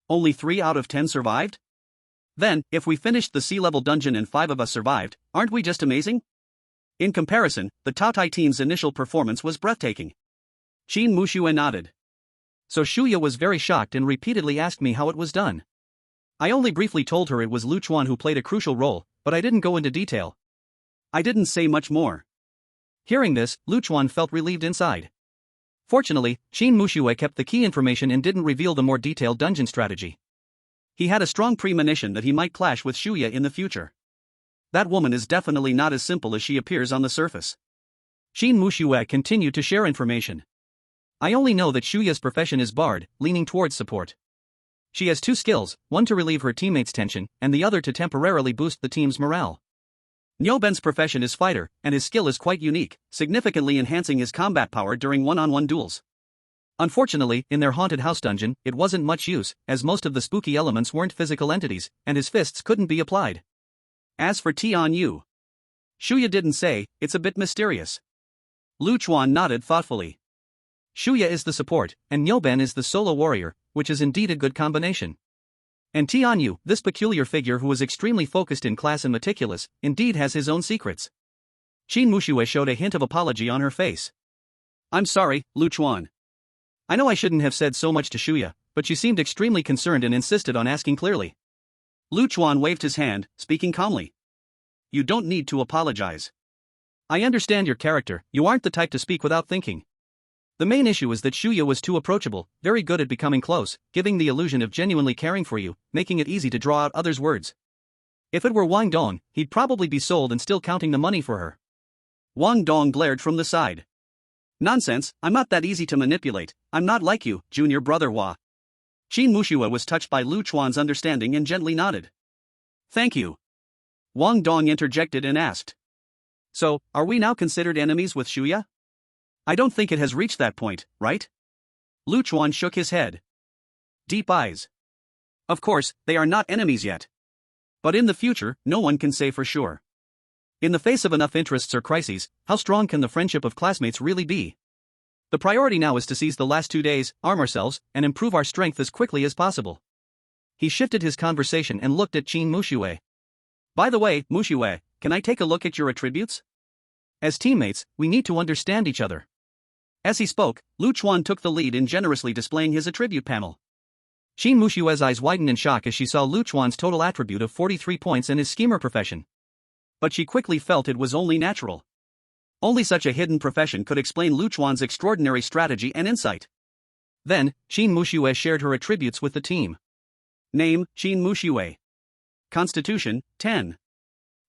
Only 3 out of 10 survived? Then, if we finished the C-level dungeon and 5 of us survived, aren't we just amazing? In comparison, the Taotai team's initial performance was breathtaking. Qin Muxue nodded. So Shuya was very shocked and repeatedly asked me how it was done. I only briefly told her it was Lu Chuan who played a crucial role, but I didn't go into detail. I didn't say much more. Hearing this, Lu Chuan felt relieved inside. Fortunately, Qin Muxue kept the key information and didn't reveal the more detailed dungeon strategy. He had a strong premonition that he might clash with Shuya in the future. That woman is definitely not as simple as she appears on the surface. Qin Muxue continued to share information. I only know that Shuya's profession is bard, leaning towards support. She has 2 skills, one to relieve her teammates' tension, and the other to temporarily boost the team's morale. Nyoben's profession is fighter, and his skill is quite unique, significantly enhancing his combat power during one-on-one duels. Unfortunately, in their haunted house dungeon, it wasn't much use, as most of the spooky elements weren't physical entities, and his fists couldn't be applied. As for Tianyu, Shuya didn't say, it's a bit mysterious. Lu Chuan nodded thoughtfully. Shuya is the support, and Nyoben is the solo warrior, which is indeed a good combination. And Tianyu, this peculiar figure who is extremely focused in class and meticulous, indeed has his own secrets. Qin Muxue showed a hint of apology on her face. I'm sorry, Lu Chuan. I know I shouldn't have said so much to Shuya, but she seemed extremely concerned and insisted on asking clearly. Lu Chuan waved his hand, speaking calmly. You don't need to apologize. I understand your character, you aren't the type to speak without thinking. The main issue is that Shuya was too approachable, very good at becoming close, giving the illusion of genuinely caring for you, making it easy to draw out others' words. If it were Wang Dong, he'd probably be sold and still counting the money for her. Wang Dong glared from the side. Nonsense, I'm not that easy to manipulate, I'm not like you, junior brother Hua. Qin Muxue was touched by Lu Chuan's understanding and gently nodded. Thank you. Wang Dong interjected and asked. So, are we now considered enemies with Shuya? I don't think it has reached that point, right? Lu Chuan shook his head. Deep eyes. Of course, they are not enemies yet. But in the future, no one can say for sure. In the face of enough interests or crises, how strong can the friendship of classmates really be? The priority now is to seize the last 2 days, arm ourselves, and improve our strength as quickly as possible. He shifted his conversation and looked at Qin Muxue. By the way, Muxue, can I take a look at your attributes? As teammates, we need to understand each other. As he spoke, Lu Chuan took the lead in generously displaying his attribute panel. Qin Mushue's eyes widened in shock as she saw Lu Chuan's total attribute of 43 points and his schemer profession. But she quickly felt it was only natural. Only such a hidden profession could explain Lu Chuan's extraordinary strategy and insight. Then, Qin Muxue shared her attributes with the team. Name, Qin Muxue. Constitution, 10.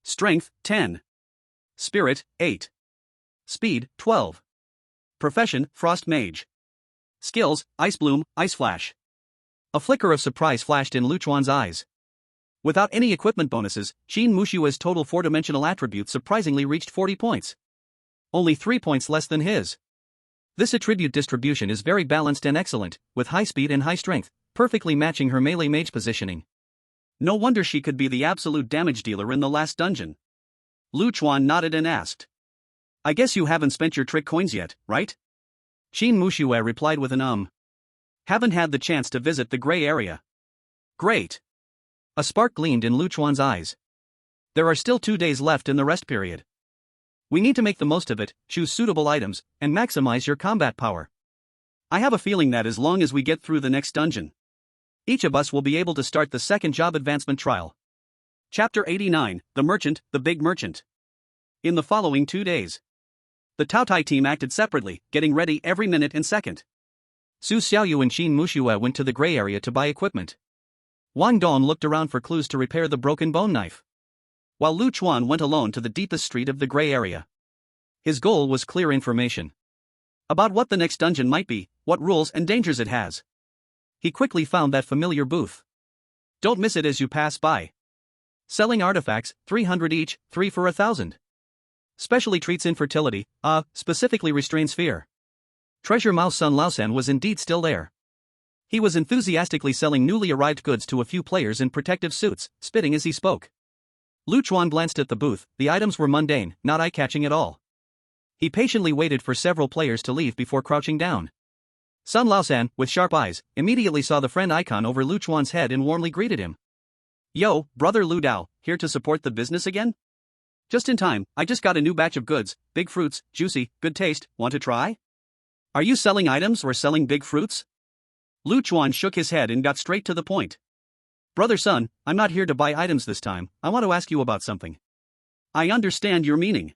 Strength, 10. Spirit, 8. Speed, 12. Profession, Frost Mage. Skills, Ice Bloom, Ice Flash. A flicker of surprise flashed in Lu Chuan's eyes. Without any equipment bonuses, Qin Mushue's total 4-dimensional attribute surprisingly reached 40 points. Only 3 points less than his. This attribute distribution is very balanced and excellent, with high speed and high strength, perfectly matching her melee mage positioning. No wonder she could be the absolute damage dealer in the last dungeon. Lu Chuan nodded and asked. I guess you haven't spent your trick coins yet, right? Qin Muxue replied with an Haven't had the chance to visit the gray area. Great. A spark gleamed in Lu Chuan's eyes. There are still 2 days left in the rest period. We need to make the most of it, choose suitable items, and maximize your combat power. I have a feeling that as long as we get through the next dungeon, each of us will be able to start the second job advancement trial. Chapter 89, The Merchant, the Big Merchant. In the following 2 days. The Taotai team acted separately, getting ready every minute and second. Su Xiaoyu and Qin Muxue went to the gray area to buy equipment. Wang Dong looked around for clues to repair the broken bone knife, while Lu Chuan went alone to the deepest street of the gray area. His goal was clear information about what the next dungeon might be, what rules and dangers it has. He quickly found that familiar booth. Don't miss it as you pass by. Selling artifacts, 300 each, 3 for 1,000. Specially treats infertility, specifically restrains fear. Treasure Mouse Sun Laosan was indeed still there. He was enthusiastically selling newly arrived goods to a few players in protective suits, spitting as he spoke. Lu Chuan glanced at the booth. The items were mundane, not eye-catching at all. He patiently waited for several players to leave before crouching down. Sun Laosan, with sharp eyes, immediately saw the friend icon over Lu Chuan's head and warmly greeted him. Yo, brother Lu Dao, here to support the business again? Just in time, I just got a new batch of goods, big fruits, juicy, good taste, want to try? Are you selling items or selling big fruits? Lu Chuan shook his head and got straight to the point. Brother Sun, I'm not here to buy items this time, I want to ask you about something. I understand your meaning.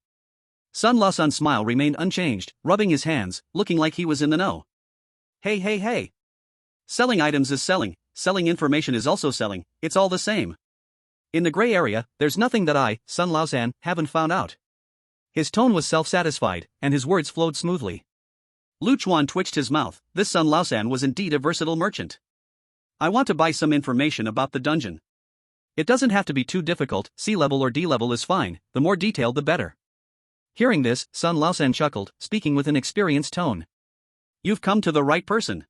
Sun Laosan's smile remained unchanged, rubbing his hands, looking like he was in the know. Hey. Selling items is selling information is also selling, it's all the same. In the gray area, there's nothing that I, Sun Laosan, haven't found out. His tone was self-satisfied, and his words flowed smoothly. Lu Chuan twitched his mouth. This Sun Laosan was indeed a versatile merchant. I want to buy some information about the dungeon. It doesn't have to be too difficult, C level or D level is fine, the more detailed the better. Hearing this, Sun Laosan chuckled, speaking with an experienced tone. You've come to the right person.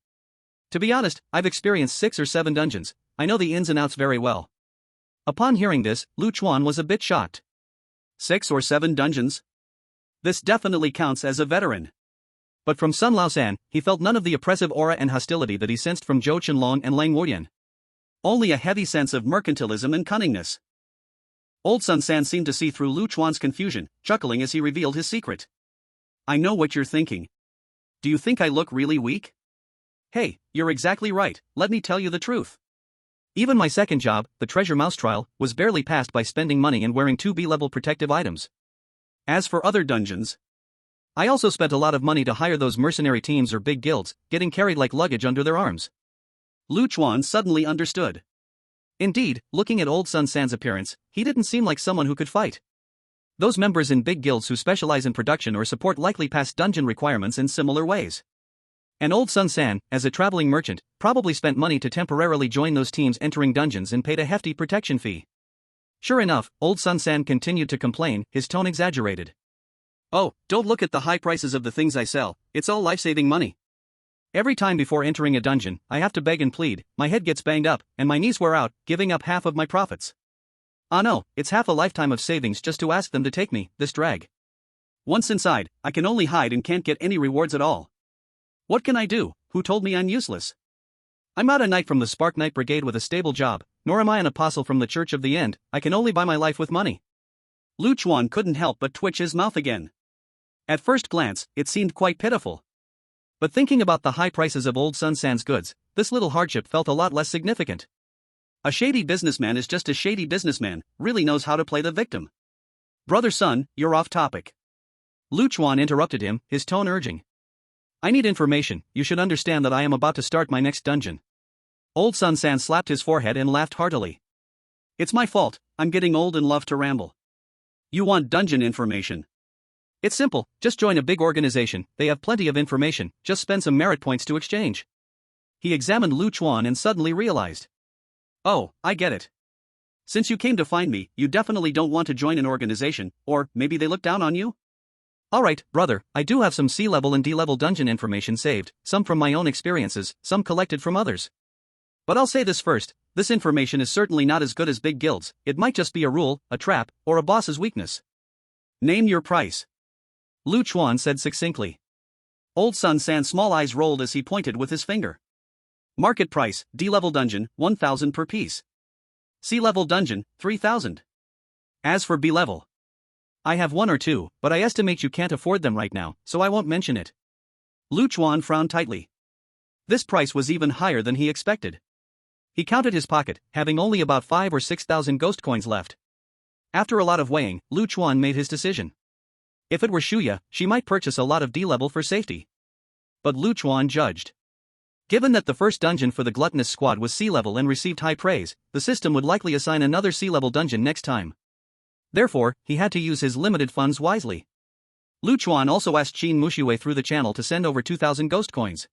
To be honest, I've experienced 6 or 7 dungeons, I know the ins and outs very well. Upon hearing this, Lu Chuan was a bit shocked. 6 or 7 dungeons? This definitely counts as a veteran. But from Sun Laosan, he felt none of the oppressive aura and hostility that he sensed from Zhou Qinlong and Lang Wuyan. Only a heavy sense of mercantilism and cunningness. Old Sun San seemed to see through Lu Chuan's confusion, chuckling as he revealed his secret. I know what you're thinking. Do you think I look really weak? Hey, you're exactly right, let me tell you the truth. Even my second job, the Treasure Mouse trial, was barely passed by spending money and wearing 2 B-level protective items. As for other dungeons, I also spent a lot of money to hire those mercenary teams or big guilds, getting carried like luggage under their arms. Lu Chuan suddenly understood. Indeed, looking at old Sun San's appearance, he didn't seem like someone who could fight. Those members in big guilds who specialize in production or support likely pass dungeon requirements in similar ways. And old Sun San, as a traveling merchant, probably spent money to temporarily join those teams entering dungeons and paid a hefty protection fee. Sure enough, old Sun San continued to complain, his tone exaggerated. Oh, don't look at the high prices of the things I sell, it's all life-saving money. Every time before entering a dungeon, I have to beg and plead, my head gets banged up, and my knees wear out, giving up half of my profits. Ah no, it's half a lifetime of savings just to ask them to take me, this drag. Once inside, I can only hide and can't get any rewards at all. What can I do? Who told me I'm useless? I'm not a knight from the Spark Knight Brigade with a stable job, nor am I an apostle from the Church of the End, I can only buy my life with money. Lu Chuan couldn't help but twitch his mouth again. At first glance, it seemed quite pitiful. But thinking about the high prices of old Sun San's goods, this little hardship felt a lot less significant. A shady businessman is just a shady businessman, really knows how to play the victim. Brother Sun, you're off topic. Lu Chuan interrupted him, his tone urging. I need information, you should understand that I am about to start my next dungeon. Old Sun San slapped his forehead and laughed heartily. It's my fault, I'm getting old and love to ramble. You want dungeon information? It's simple, just join a big organization, they have plenty of information, just spend some merit points to exchange. He examined Lu Chuan and suddenly realized. Oh, I get it. Since you came to find me, you definitely don't want to join an organization, or maybe they look down on you? Alright, brother, I do have some C-level and D-level dungeon information saved, some from my own experiences, some collected from others. But I'll say this first, this information is certainly not as good as big guilds, it might just be a rule, a trap, or a boss's weakness. Name your price. Lu Chuan said succinctly. Old Sun San's small eyes rolled as he pointed with his finger. Market price, D-level dungeon, 1,000 per piece. C-level dungeon, 3,000. As for B-level, I have 1 or 2, but I estimate you can't afford them right now, so I won't mention it. Lu Chuan frowned tightly. This price was even higher than he expected. He counted his pocket, having only about 5 or 6,000 ghost coins left. After a lot of weighing, Lu Chuan made his decision. If it were Shuya, she might purchase a lot of D-level for safety. But Lu Chuan judged. Given that the first dungeon for the gluttonous squad was C-level and received high praise, the system would likely assign another C-level dungeon next time. Therefore, he had to use his limited funds wisely. Lu Chuan also asked Qin Mushiwei through the channel to send over 2,000 ghost coins.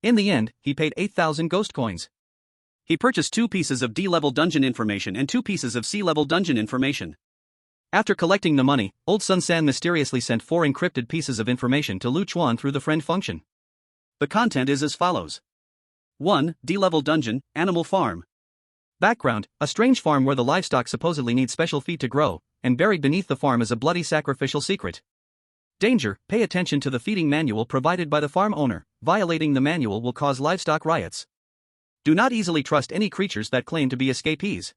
In the end, he paid 8,000 ghost coins. He purchased 2 pieces of D-level dungeon information and 2 pieces of C-level dungeon information. After collecting the money, Old Sun San mysteriously sent 4 encrypted pieces of information to Lu Chuan through the friend function. The content is as follows. 1. D-level dungeon, animal farm. Background: a strange farm where the livestock supposedly need special feed to grow, and buried beneath the farm is a bloody sacrificial secret. Danger: pay attention to the feeding manual provided by the farm owner. Violating the manual will cause livestock riots. Do not easily trust any creatures that claim to be escapees.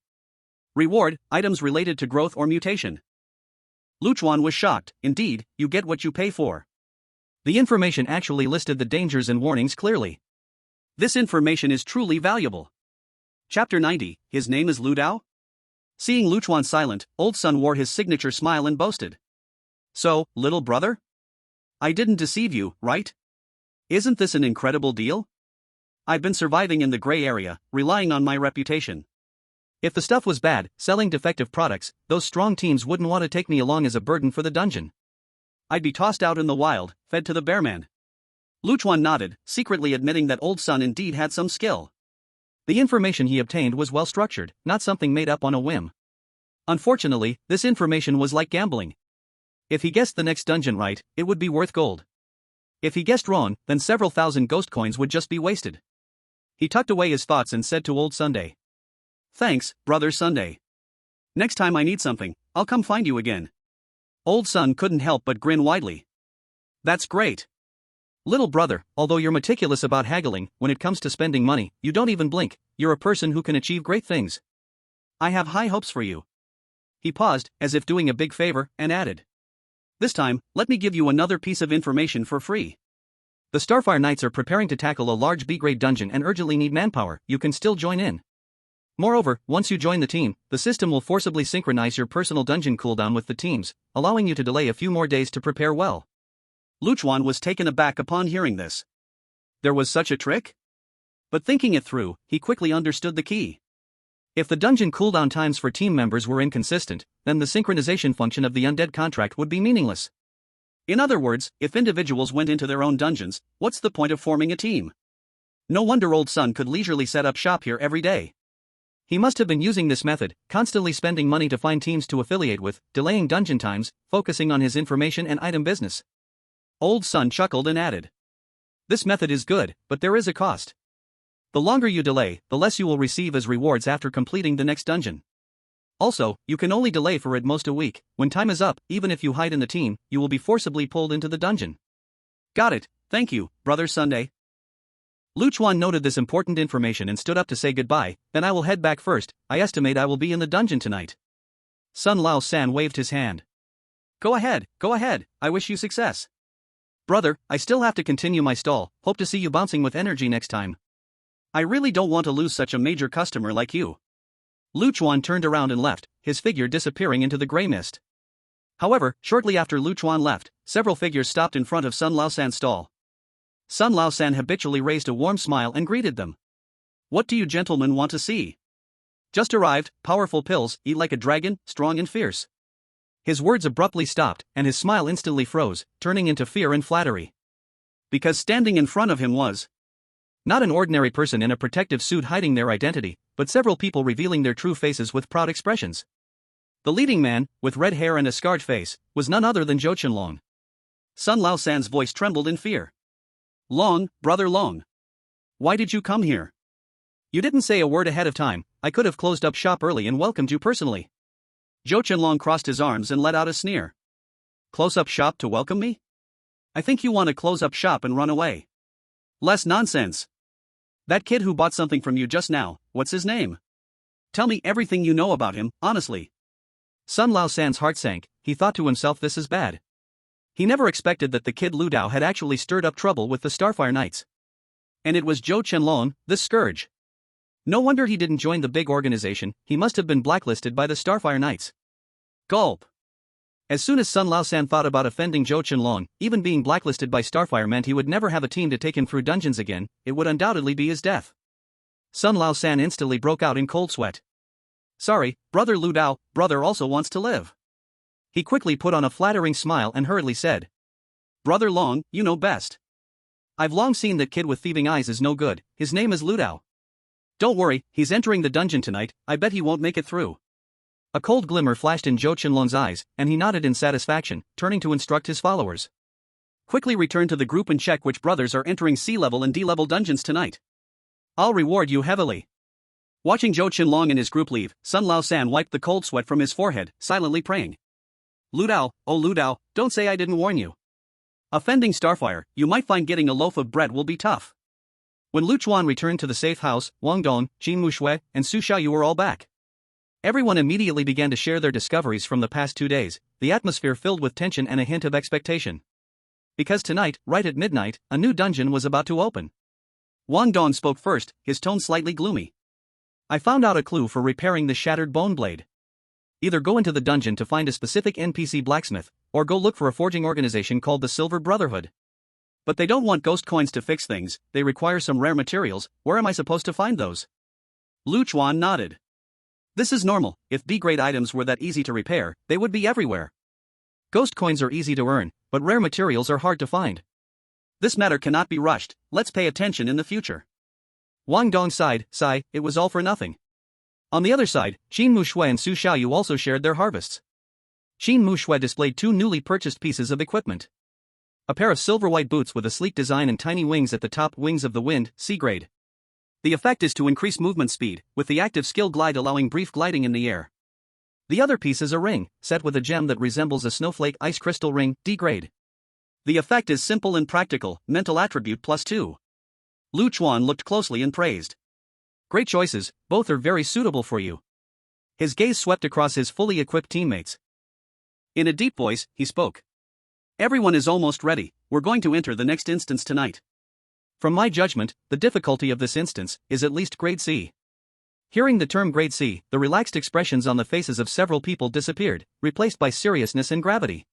Reward: items related to growth or mutation. Lu Chuan was shocked. Indeed, you get what you pay for. The information actually listed the dangers and warnings clearly. This information is truly valuable. Chapter 90, his name is Lu Dao? Seeing Lu Chuan silent, Old Sun wore his signature smile and boasted. So, little brother? I didn't deceive you, right? Isn't this an incredible deal? I've been surviving in the gray area, relying on my reputation. If the stuff was bad, selling defective products, those strong teams wouldn't want to take me along as a burden for the dungeon. I'd be tossed out in the wild, fed to the bearman. Lu Chuan nodded, secretly admitting that Old Sun indeed had some skill. The information he obtained was well structured, not something made up on a whim. Unfortunately, this information was like gambling. If he guessed the next dungeon right, it would be worth gold. If he guessed wrong, then several thousand ghost coins would just be wasted. He tucked away his thoughts and said to Old Sunday. Thanks, Brother Sunday. Next time I need something, I'll come find you again. Old Sun couldn't help but grin widely. That's great. Little brother, although you're meticulous about haggling, when it comes to spending money, you don't even blink. You're a person who can achieve great things. I have high hopes for you. He paused, as if doing a big favor, and added. This time, let me give you another piece of information for free. The Starfire Knights are preparing to tackle a large B-grade dungeon and urgently need manpower. You can still join in. Moreover, once you join the team, the system will forcibly synchronize your personal dungeon cooldown with the team's, allowing you to delay a few more days to prepare well. Lu Chuan was taken aback upon hearing this. There was such a trick? But thinking it through, he quickly understood the key. If the dungeon cooldown times for team members were inconsistent, then the synchronization function of the undead contract would be meaningless. In other words, if individuals went into their own dungeons, what's the point of forming a team? No wonder Old Sun could leisurely set up shop here every day. He must have been using this method, constantly spending money to find teams to affiliate with, delaying dungeon times, focusing on his information and item business. Old Sun chuckled and added. This method is good, but there is a cost. The longer you delay, the less you will receive as rewards after completing the next dungeon. Also, you can only delay for at most a week. When time is up, even if you hide in the team, you will be forcibly pulled into the dungeon. Got it, thank you, Brother Sunday. Lu Chuan noted this important information and stood up to say goodbye. Then I will head back first. I estimate I will be in the dungeon tonight. Sun Lao San waved his hand. Go ahead, I wish you success. Brother, I still have to continue my stall. Hope to see you bouncing with energy next time. I really don't want to lose such a major customer like you. Lu Chuan turned around and left, his figure disappearing into the grey mist. However, shortly after Lu Chuan left, several figures stopped in front of Sun Lao San's stall. Sun Lao San habitually raised a warm smile and greeted them. What do you gentlemen want to see? Just arrived, powerful pills, eat like a dragon, strong and fierce. His words abruptly stopped, and his smile instantly froze, turning into fear and flattery. Because standing in front of him was not an ordinary person in a protective suit hiding their identity, but several people revealing their true faces with proud expressions. The leading man, with red hair and a scarred face, was none other than Zhou Qianlong. Sun Lao San's voice trembled in fear. Long, brother Long. Why did you come here? You didn't say a word ahead of time. I could have closed up shop early and welcomed you personally. Zhou Qianlong crossed his arms and let out a sneer. Close up shop to welcome me? I think you want to close up shop and run away. Less nonsense. That kid who bought something from you just now, what's his name? Tell me everything you know about him, honestly. Sun Lao San's heart sank. He thought to himself, this is bad. He never expected that the kid Lu Dao had actually stirred up trouble with the Starfire Knights. And it was Zhou Qianlong, this scourge. No wonder he didn't join the big organization. He must have been blacklisted by the Starfire Knights. Gulp. As soon as Sun Lao-san thought about offending Zhou Qinlong, even being blacklisted by Starfire meant he would never have a team to take him through dungeons again, it would undoubtedly be his death. Sun Lao-san instantly broke out in cold sweat. Sorry, Brother Lu Dao, brother also wants to live. He quickly put on a flattering smile and hurriedly said. Brother Long, you know best. I've long seen that kid with thieving eyes is no good, his name is Lu Dao. Don't worry, he's entering the dungeon tonight, I bet he won't make it through. A cold glimmer flashed in Zhou Qinlong's eyes, and he nodded in satisfaction, turning to instruct his followers. Quickly return to the group and check which brothers are entering C-level and D-level dungeons tonight. I'll reward you heavily. Watching Zhou Qinlong and his group leave, Sun Lao-san wiped the cold sweat from his forehead, silently praying. Lu Dao, oh Lu Dao, don't say I didn't warn you. Offending Starfire, you might find getting a loaf of bread will be tough. When Lu Chuan returned to the safe house, Wang Dong, Qin Mushui, and Su Xiaoyu were all back. Everyone immediately began to share their discoveries from the past 2 days, the atmosphere filled with tension and a hint of expectation. Because tonight, right at midnight, a new dungeon was about to open. Wang Dong spoke first, his tone slightly gloomy. I found out a clue for repairing the shattered bone blade. Either go into the dungeon to find a specific NPC blacksmith, or go look for a forging organization called the Silver Brotherhood. But they don't want ghost coins to fix things, they require some rare materials, where am I supposed to find those? Lu Chuan nodded. This is normal, if B-grade items were that easy to repair, they would be everywhere. Ghost coins are easy to earn, but rare materials are hard to find. This matter cannot be rushed, let's pay attention in the future. Wang Dong sighed, it was all for nothing. On the other side, Qin Mushui and Su Xiaoyu also shared their harvests. Qin Mushui displayed 2 newly purchased pieces of equipment. A pair of silver-white boots with a sleek design and tiny wings at the top, wings of the wind, C-grade. The effect is to increase movement speed, with the active skill glide allowing brief gliding in the air. The other piece is a ring, set with a gem that resembles a snowflake ice crystal ring, D-grade. The effect is simple and practical, mental attribute +2. Lu Chuan looked closely and praised. Great choices, both are very suitable for you. His gaze swept across his fully equipped teammates. In a deep voice, he spoke. Everyone is almost ready, we're going to enter the next instance tonight. From my judgment, the difficulty of this instance is at least grade C. Hearing the term grade C, the relaxed expressions on the faces of several people disappeared, replaced by seriousness and gravity.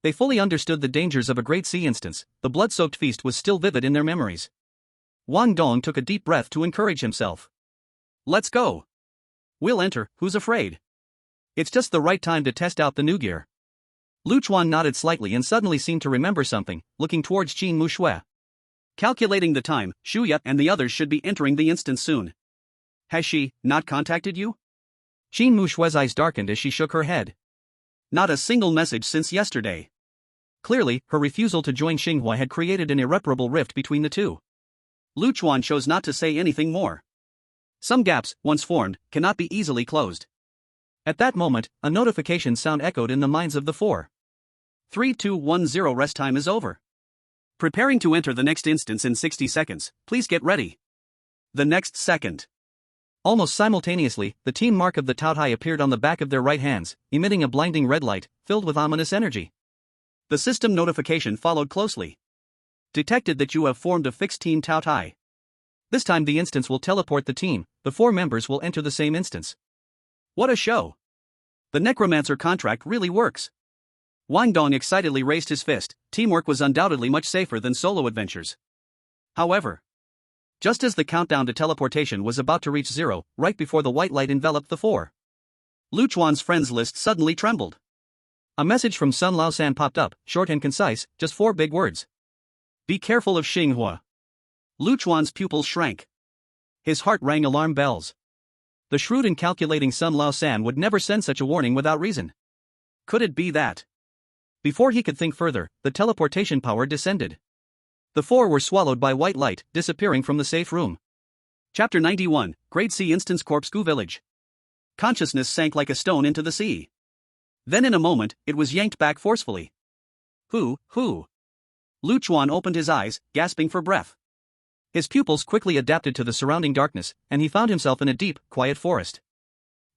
They fully understood the dangers of a grade C instance, the blood-soaked feast was still vivid in their memories. Wang Dong took a deep breath to encourage himself. Let's go. We'll enter, who's afraid? It's just the right time to test out the new gear. Lu Chuan nodded slightly and suddenly seemed to remember something, looking towards Qin Mushui. Calculating the time, Shuya and the others should be entering the instance soon. Has she not contacted you? Qin Mushui's eyes darkened as she shook her head. Not a single message since yesterday. Clearly, her refusal to join Xinghua had created an irreparable rift between the two. Lu Chuan chose not to say anything more. Some gaps, once formed, cannot be easily closed. At that moment, a notification sound echoed in the minds of the four. 3210 rest time is over. Preparing to enter the next instance in 60 seconds, please get ready. The next second. Almost simultaneously, the team mark of the Taotai appeared on the back of their right hands, emitting a blinding red light, filled with ominous energy. The system notification followed closely. Detected that you have formed a fixed team Taotai. This time the instance will teleport the team, the 4 members will enter the same instance. What a show! The necromancer contract really works. Wang Dong excitedly raised his fist, teamwork was undoubtedly much safer than solo adventures. However, just as the countdown to teleportation was about to reach 0, right before the white light enveloped the 4, Lu Chuan's friends list suddenly trembled. A message from Sun Lao-san popped up, short and concise, just 4 big words. Be careful of Xinghua. Lu Chuan's pupils shrank. His heart rang alarm bells. The shrewd and calculating Sun Lao-san would never send such a warning without reason. Could it be that? Before he could think further, the teleportation power descended. The 4 were swallowed by white light, disappearing from the safe room. Chapter 91, Grade C Instance Corpscu Village. Consciousness sank like a stone into the sea. Then in a moment, it was yanked back forcefully. Who? Lu Chuan opened his eyes, gasping for breath. His pupils quickly adapted to the surrounding darkness, and he found himself in a deep, quiet forest.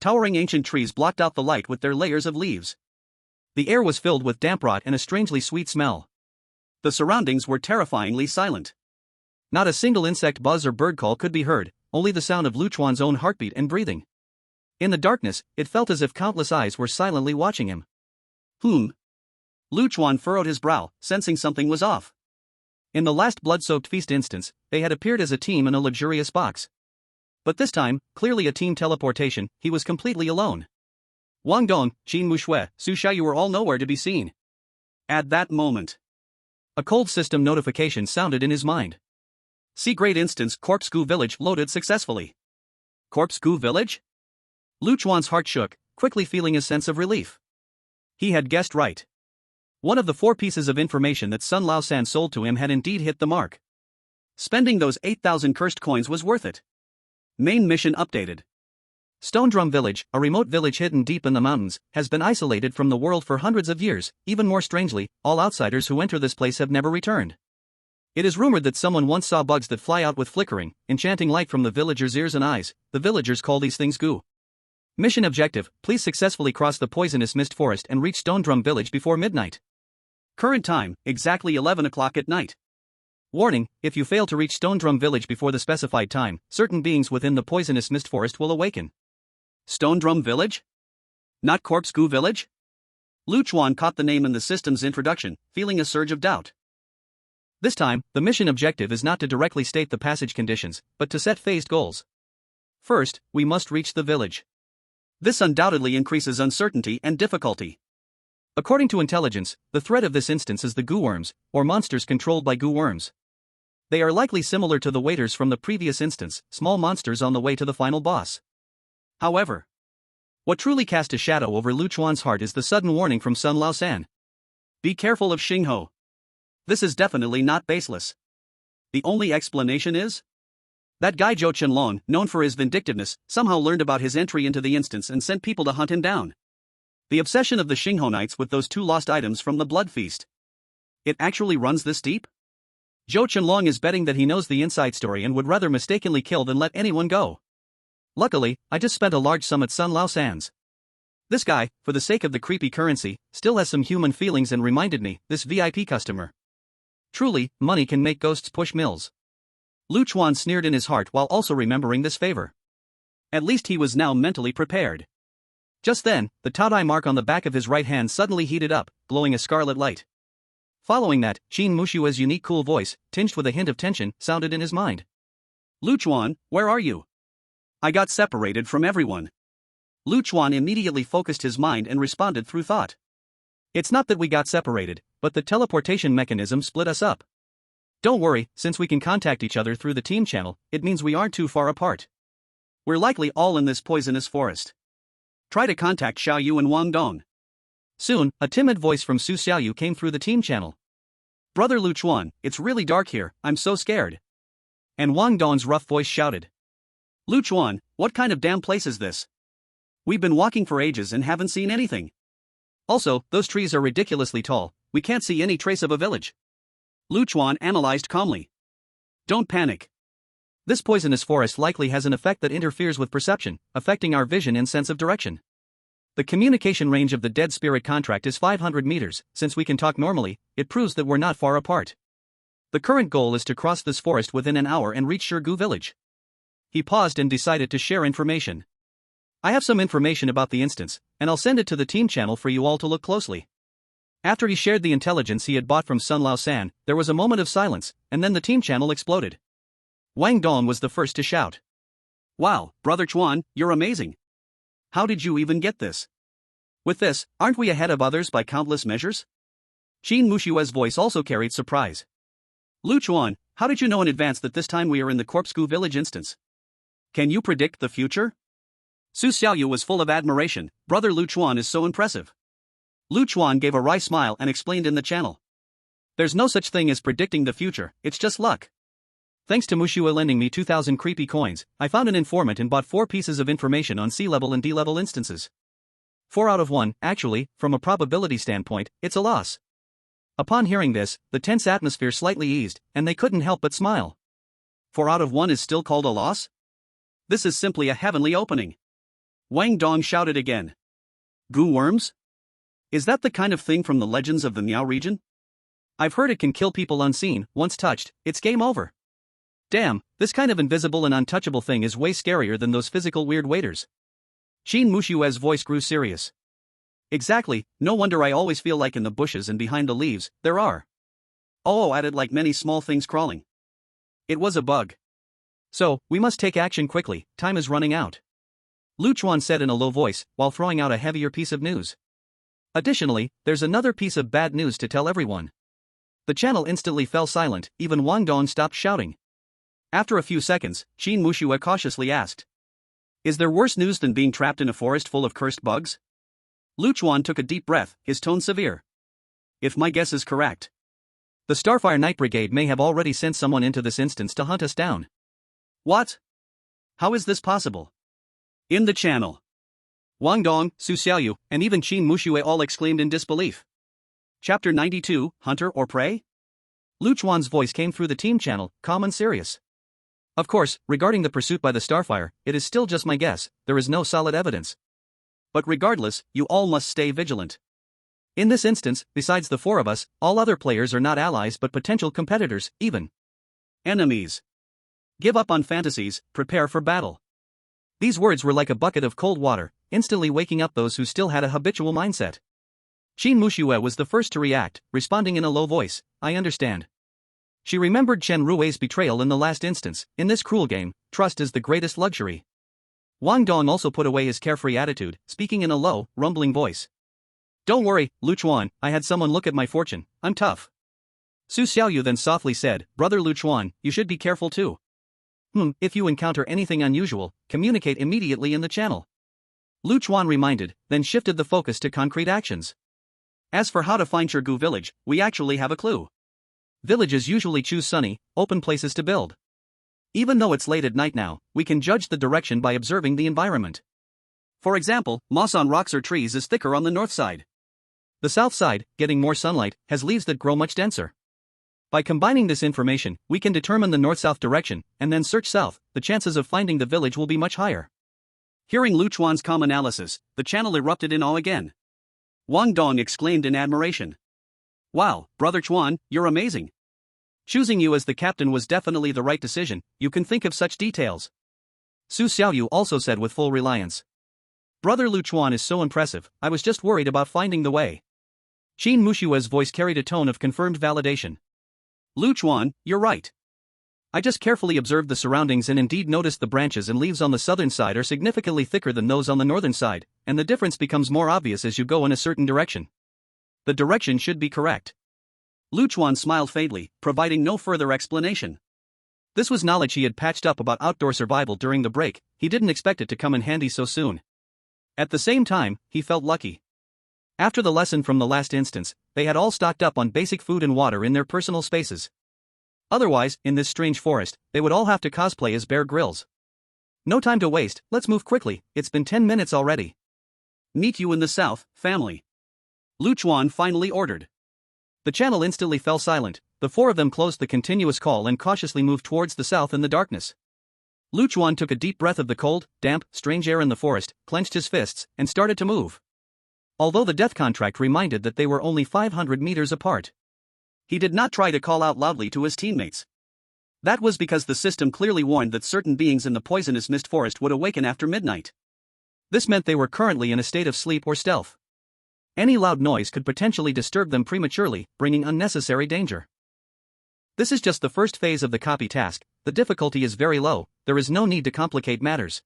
Towering ancient trees blocked out the light with their layers of leaves. The air was filled with damp rot and a strangely sweet smell. The surroundings were terrifyingly silent. Not a single insect buzz or bird call could be heard, only the sound of Lu Chuan's own heartbeat and breathing. In the darkness, it felt as if countless eyes were silently watching him. Lu Chuan furrowed his brow, sensing something was off. In the last blood-soaked feast instance, they had appeared as a team in a luxurious box. But this time, clearly a team teleportation, he was completely alone. Wang Dong, Qin Mushui, Su Xiaoyu were all nowhere to be seen. At that moment, a cold system notification sounded in his mind. See Great Instance Corpse Goo Village loaded successfully. Corpse Goo Village? Lu Chuan's heart shook, quickly feeling a sense of relief. He had guessed right. One of the 4 pieces of information that Sun Lao San sold to him had indeed hit the mark. Spending those 8,000 cursed coins was worth it. Main mission updated. Stone Drum Village, a remote village hidden deep in the mountains, has been isolated from the world for hundreds of years. Even more strangely, all outsiders who enter this place have never returned. It is rumored that someone once saw bugs that fly out with flickering, enchanting light from the villagers' ears and eyes. The villagers call these things goo. Mission objective: please successfully cross the poisonous mist forest and reach Stone Drum Village before midnight. Current time, exactly 11 o'clock at night. Warning: if you fail to reach Stone Drum Village before the specified time, certain beings within the poisonous mist forest will awaken. Stone Drum Village? Not Corpse Goo Village? Lu Chuan caught the name in the system's introduction, feeling a surge of doubt. This time, the mission objective is not to directly state the passage conditions, but to set phased goals. First, we must reach the village. This undoubtedly increases uncertainty and difficulty. According to intelligence, the threat of this instance is the goo worms, or monsters controlled by goo worms. They are likely similar to the waiters from the previous instance, small monsters on the way to the final boss. However, what truly cast a shadow over Lu Chuan's heart is the sudden warning from Sun Lao San. Be careful of Xingho. This is definitely not baseless. The only explanation is that guy Zhou Qianlong, known for his vindictiveness, somehow learned about his entry into the instance and sent people to hunt him down. The obsession of the Xingho Knights with those 2 lost items from the blood feast. It actually runs this deep? Zhou Qianlong is betting that he knows the inside story and would rather mistakenly kill than let anyone go. Luckily, I just spent a large sum at Sun Lao San's. This guy, for the sake of the creepy currency, still has some human feelings and reminded me, this VIP customer. Truly, money can make ghosts push mills. Lu Chuan sneered in his heart while also remembering this favor. At least he was now mentally prepared. Just then, the Taodai mark on the back of his right hand suddenly heated up, glowing a scarlet light. Following that, Qin Mushua's unique cool voice, tinged with a hint of tension, sounded in his mind. Lu Chuan, where are you? I got separated from everyone. Lu Chuan immediately focused his mind and responded through thought. It's not that we got separated, but the teleportation mechanism split us up. Don't worry, since we can contact each other through the team channel, it means we aren't too far apart. We're likely all in this poisonous forest. Try to contact Xiaoyu and Wang Dong. Soon, a timid voice from Su Xiaoyu came through the team channel. Brother Lu Chuan, it's really dark here, I'm so scared. And Wang Dong's rough voice shouted. Lu Chuan, what kind of damn place is this? We've been walking for ages and haven't seen anything. Also, those trees are ridiculously tall, we can't see any trace of a village. Lu Chuan analyzed calmly. Don't panic. This poisonous forest likely has an effect that interferes with perception, affecting our vision and sense of direction. The communication range of the dead spirit contract is 500 meters, since we can talk normally, it proves that we're not far apart. The current goal is to cross this forest within an hour and reach Shirgu village. He paused and decided to share information. I have some information about the instance, and I'll send it to the team channel for you all to look closely. After he shared the intelligence he had bought from Sun Lao San, there was a moment of silence, and then the team channel exploded. Wang Dong was the first to shout. Wow, Brother Chuan, you're amazing. How did you even get this? With this, aren't we ahead of others by countless measures? Qin Mushua's voice also carried surprise. Lu Chuan, how did you know in advance that this time we are in the Corpscu village instance? Can you predict the future? Su Xiaoyu was full of admiration. Brother Lu Chuan is so impressive. Lu Chuan gave a wry smile and explained in the channel. There's no such thing as predicting the future, it's just luck. Thanks to Mushua lending me 2,000 creepy coins, I found an informant and bought 4 pieces of information on C-level and D-level instances. 4 out of 1, actually, from a probability standpoint, it's a loss. Upon hearing this, the tense atmosphere slightly eased, and they couldn't help but smile. 4 out of 1 is still called a loss? This is simply a heavenly opening. Wang Dong shouted again. Goo worms? Is that the kind of thing from the legends of the Miao region? I've heard it can kill people unseen, once touched, it's game over. Damn, this kind of invisible and untouchable thing is way scarier than those physical weird waiters. Qin Mushua's voice grew serious. Exactly, no wonder I always feel like in the bushes and behind the leaves, there are. Oh, added like many small things crawling. It was a bug. So, we must take action quickly, time is running out. Chuan said in a low voice, while throwing out a heavier piece of news. Additionally, there's another piece of bad news to tell everyone. The channel instantly fell silent, even Wang Dong stopped shouting. After a few seconds, Qin Mushue cautiously asked. Is there worse news than being trapped in a forest full of cursed bugs? Chuan took a deep breath, his tone severe. If my guess is correct, the Starfire Night Brigade may have already sent someone into this instance to hunt us down. What? How is this possible? In the channel. Wang Dong, Su Xiaoyu, and even Qin Mushue all exclaimed in disbelief. Chapter 92, Hunter or Prey? Chuan's voice came through the team channel, calm and serious. Of course, regarding the pursuit by the Starfire, it is still just my guess, there is no solid evidence. But regardless, you all must stay vigilant. In this instance, besides the four of us, all other players are not allies but potential competitors, even enemies. Give up on fantasies, prepare for battle. These words were like a bucket of cold water, instantly waking up those who still had a habitual mindset. Qin Mushue was the first to react, responding in a low voice, I understand. She remembered Chen Rui's betrayal in the last instance. In this cruel game, trust is the greatest luxury. Wang Dong also put away his carefree attitude, speaking in a low, rumbling voice. Don't worry, Chuan, I had someone look at my fortune, I'm tough. Su Xiaoyu then softly said, Brother Chuan, you should be careful too. If you encounter anything unusual, communicate immediately in the channel. Chuan reminded, then shifted the focus to concrete actions. As for how to find Shirgu village, we actually have a clue. Villages usually choose sunny, open places to build. Even though it's late at night now, we can judge the direction by observing the environment. For example, moss on rocks or trees is thicker on the north side. The south side, getting more sunlight, has leaves that grow much denser. By combining this information, we can determine the north-south direction, and then search south, the chances of finding the village will be much higher. Hearing Chuan's calm analysis, the channel erupted in awe again. Wang Dong exclaimed in admiration. Wow, Brother Chuan, you're amazing. Choosing you as the captain was definitely the right decision, you can think of such details. Su Xiaoyu also said with full reliance. Brother Chuan is so impressive, I was just worried about finding the way. Qin Mushue's voice carried a tone of confirmed validation. Chuan, you're right. I just carefully observed the surroundings and indeed noticed the branches and leaves on the southern side are significantly thicker than those on the northern side, and the difference becomes more obvious as you go in a certain direction. The direction should be correct. Chuan smiled faintly, providing no further explanation. This was knowledge he had patched up about outdoor survival during the break, he didn't expect it to come in handy so soon. At the same time, he felt lucky. After the lesson from the last instance, they had all stocked up on basic food and water in their personal spaces. Otherwise, in this strange forest, they would all have to cosplay as Bear Grylls. No time to waste, let's move quickly, it's been 10 minutes already. Meet you in the south, family. Chuan finally ordered. The channel instantly fell silent, the four of them closed the continuous call and cautiously moved towards the south in the darkness. Chuan took a deep breath of the cold, damp, strange air in the forest, clenched his fists, and started to move. Although the death contract reminded that they were only 500 meters apart. He did not try to call out loudly to his teammates. That was because the system clearly warned that certain beings in the poisonous mist forest would awaken after midnight. This meant they were currently in a state of sleep or stealth. Any loud noise could potentially disturb them prematurely, bringing unnecessary danger. This is just the first phase of the copy task, the difficulty is very low, there is no need to complicate matters.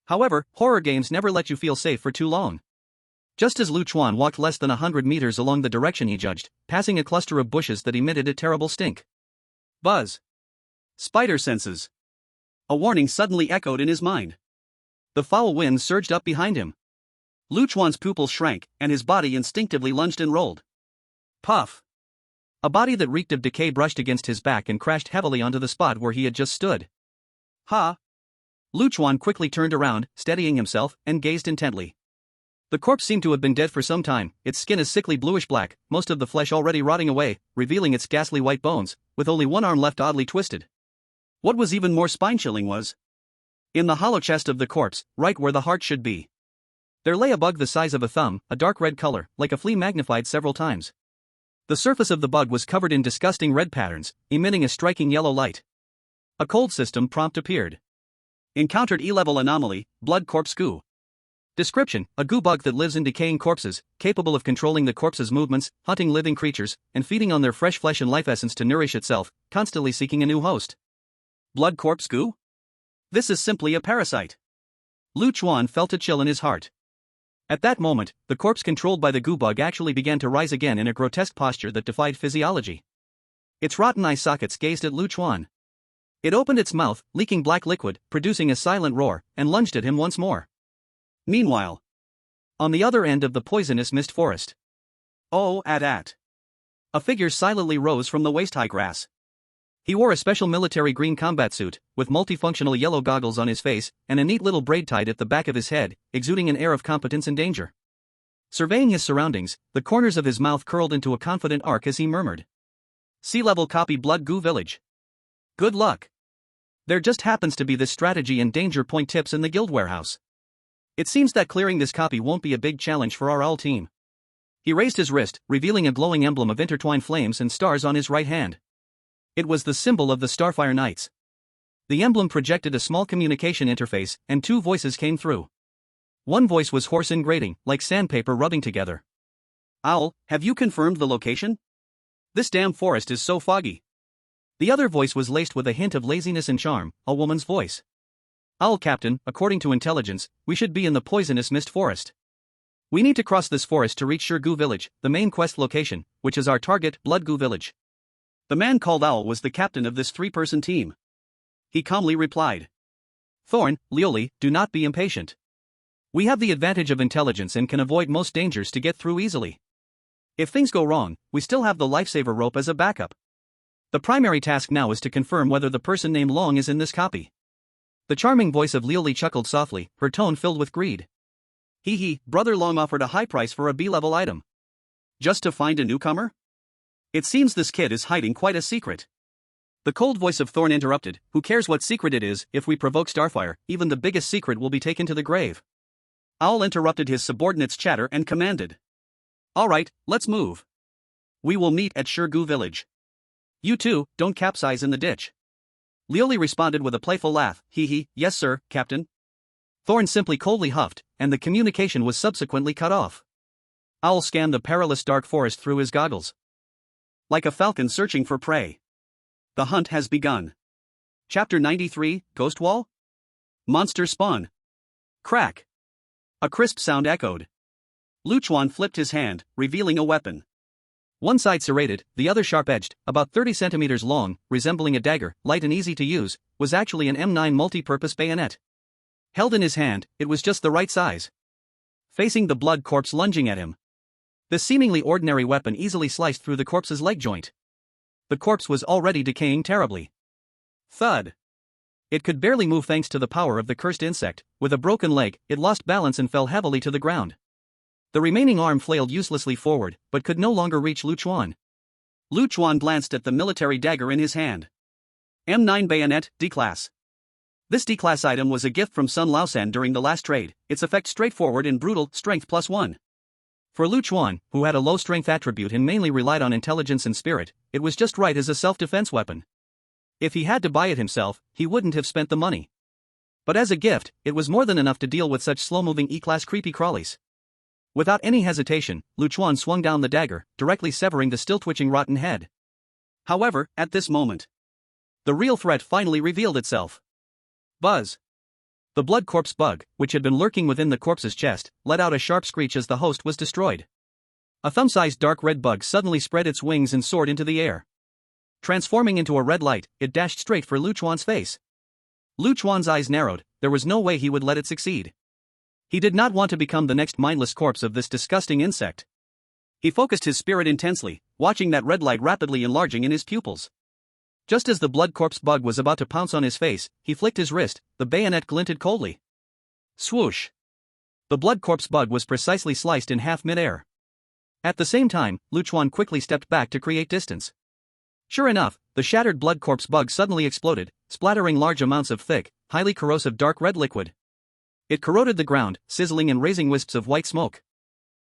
However, horror games never let you feel safe for too long. Just as Chuan walked less than 100 meters along the direction he judged, passing a cluster of bushes that emitted a terrible stink. Buzz. Spider senses. A warning suddenly echoed in his mind. The foul wind surged up behind him. Chuan's pupils shrank, and his body instinctively lunged and rolled. Puff. A body that reeked of decay brushed against his back and crashed heavily onto the spot where he had just stood. Ha! Chuan quickly turned around, steadying himself, and gazed intently. The corpse seemed to have been dead for some time, its skin is sickly bluish-black, most of the flesh already rotting away, revealing its ghastly white bones, with only one arm left oddly twisted. What was even more spine-chilling was, in the hollow chest of the corpse, right where the heart should be, there lay a bug the size of a thumb, a dark red color, like a flea magnified several times. The surface of the bug was covered in disgusting red patterns, emitting a striking yellow light. A cold system prompt appeared. Encountered E-level anomaly, blood corpse goo. Description: a goo bug that lives in decaying corpses, capable of controlling the corpse's movements, hunting living creatures, and feeding on their fresh flesh and life essence to nourish itself, constantly seeking a new host. Blood corpse goo? This is simply a parasite. Chuan felt a chill in his heart. At that moment, the corpse controlled by the goo bug actually began to rise again in a grotesque posture that defied physiology. Its rotten eye sockets gazed at Chuan. It opened its mouth, leaking black liquid, producing a silent roar, and lunged at him once more. Meanwhile, on the other end of the poisonous mist forest, a figure silently rose from the waist-high grass. He wore a special military green combat suit, with multifunctional yellow goggles on his face, and a neat little braid tied at the back of his head, exuding an air of competence and danger. Surveying his surroundings, the corners of his mouth curled into a confident arc as he murmured, "Sea level copy Blood Goo Village. Good luck. There just happens to be this strategy and danger point tips in the guild warehouse. It seems that clearing this copy won't be a big challenge for our owl team." He raised his wrist, revealing a glowing emblem of intertwined flames and stars on his right hand. It was the symbol of the Starfire Knights. The emblem projected a small communication interface, and two voices came through. One voice was hoarse and grating, like sandpaper rubbing together. "Owl, have you confirmed the location? This damn forest is so foggy." The other voice was laced with a hint of laziness and charm, a woman's voice. "Owl Captain, according to intelligence, we should be in the poisonous mist forest. We need to cross this forest to reach Goo Village, the main quest location, which is our target, Blood Goo Village." The man called Owl was the captain of this three-person team. He calmly replied, "Thorn, Lioli, do not be impatient. We have the advantage of intelligence and can avoid most dangers to get through easily. If things go wrong, we still have the lifesaver rope as a backup. The primary task now is to confirm whether the person named Long is in this copy." The charming voice of Lioli chuckled softly, her tone filled with greed. "Hee, Brother Long offered a high price for a B-level item. Just to find a newcomer? It seems this kid is hiding quite a secret." The cold voice of Thorn interrupted, "Who cares what secret it is? If we provoke Starfire, even the biggest secret will be taken to the grave." Owl interrupted his subordinate's chatter and commanded, "All right, let's move. We will meet at Goo Village. You two, don't capsize in the ditch." Lioli responded with a playful laugh, "Yes sir, Captain." Thorn simply coldly huffed, and the communication was subsequently cut off. Owl scanned the perilous dark forest through his goggles. Like a falcon searching for prey. The hunt has begun. Chapter 93, Ghost Wall? Monster spawn. Crack. A crisp sound echoed. Chuan flipped his hand, revealing a weapon. One side serrated, the other sharp-edged, about 30 centimeters long, resembling a dagger, light and easy to use, was actually an M9 multi-purpose bayonet. Held in his hand, it was just the right size. Facing the blood corpse lunging at him, the seemingly ordinary weapon easily sliced through the corpse's leg joint. The corpse was already decaying terribly. Thud. It could barely move thanks to the power of the cursed insect. With a broken leg, it lost balance and fell heavily to the ground. The remaining arm flailed uselessly forward, but could no longer reach Chuan. Chuan glanced at the military dagger in his hand. M9 bayonet, D-class. This D-class item was a gift from Sun Laosan during the last trade, its effect straightforward and brutal, strength +1. For Chuan, who had a low strength attribute and mainly relied on intelligence and spirit, it was just right as a self-defense weapon. If he had to buy it himself, he wouldn't have spent the money. But as a gift, it was more than enough to deal with such slow-moving E-class creepy crawlies. Without any hesitation, Chuan swung down the dagger, directly severing the still-twitching rotten head. However, at this moment, the real threat finally revealed itself. Buzz. The blood corpse bug, which had been lurking within the corpse's chest, let out a sharp screech as the host was destroyed. A thumb-sized dark red bug suddenly spread its wings and soared into the air. Transforming into a red light, it dashed straight for Chuan's face. Chuan's eyes narrowed, there was no way he would let it succeed. He did not want to become the next mindless corpse of this disgusting insect. He focused his spirit intensely, watching that red light rapidly enlarging in his pupils. Just as the blood corpse bug was about to pounce on his face, he flicked his wrist, the bayonet glinted coldly. Swoosh! The blood corpse bug was precisely sliced in half mid-air. At the same time, Chuan quickly stepped back to create distance. Sure enough, the shattered blood corpse bug suddenly exploded, splattering large amounts of thick, highly corrosive dark red liquid. It corroded the ground, sizzling and raising wisps of white smoke.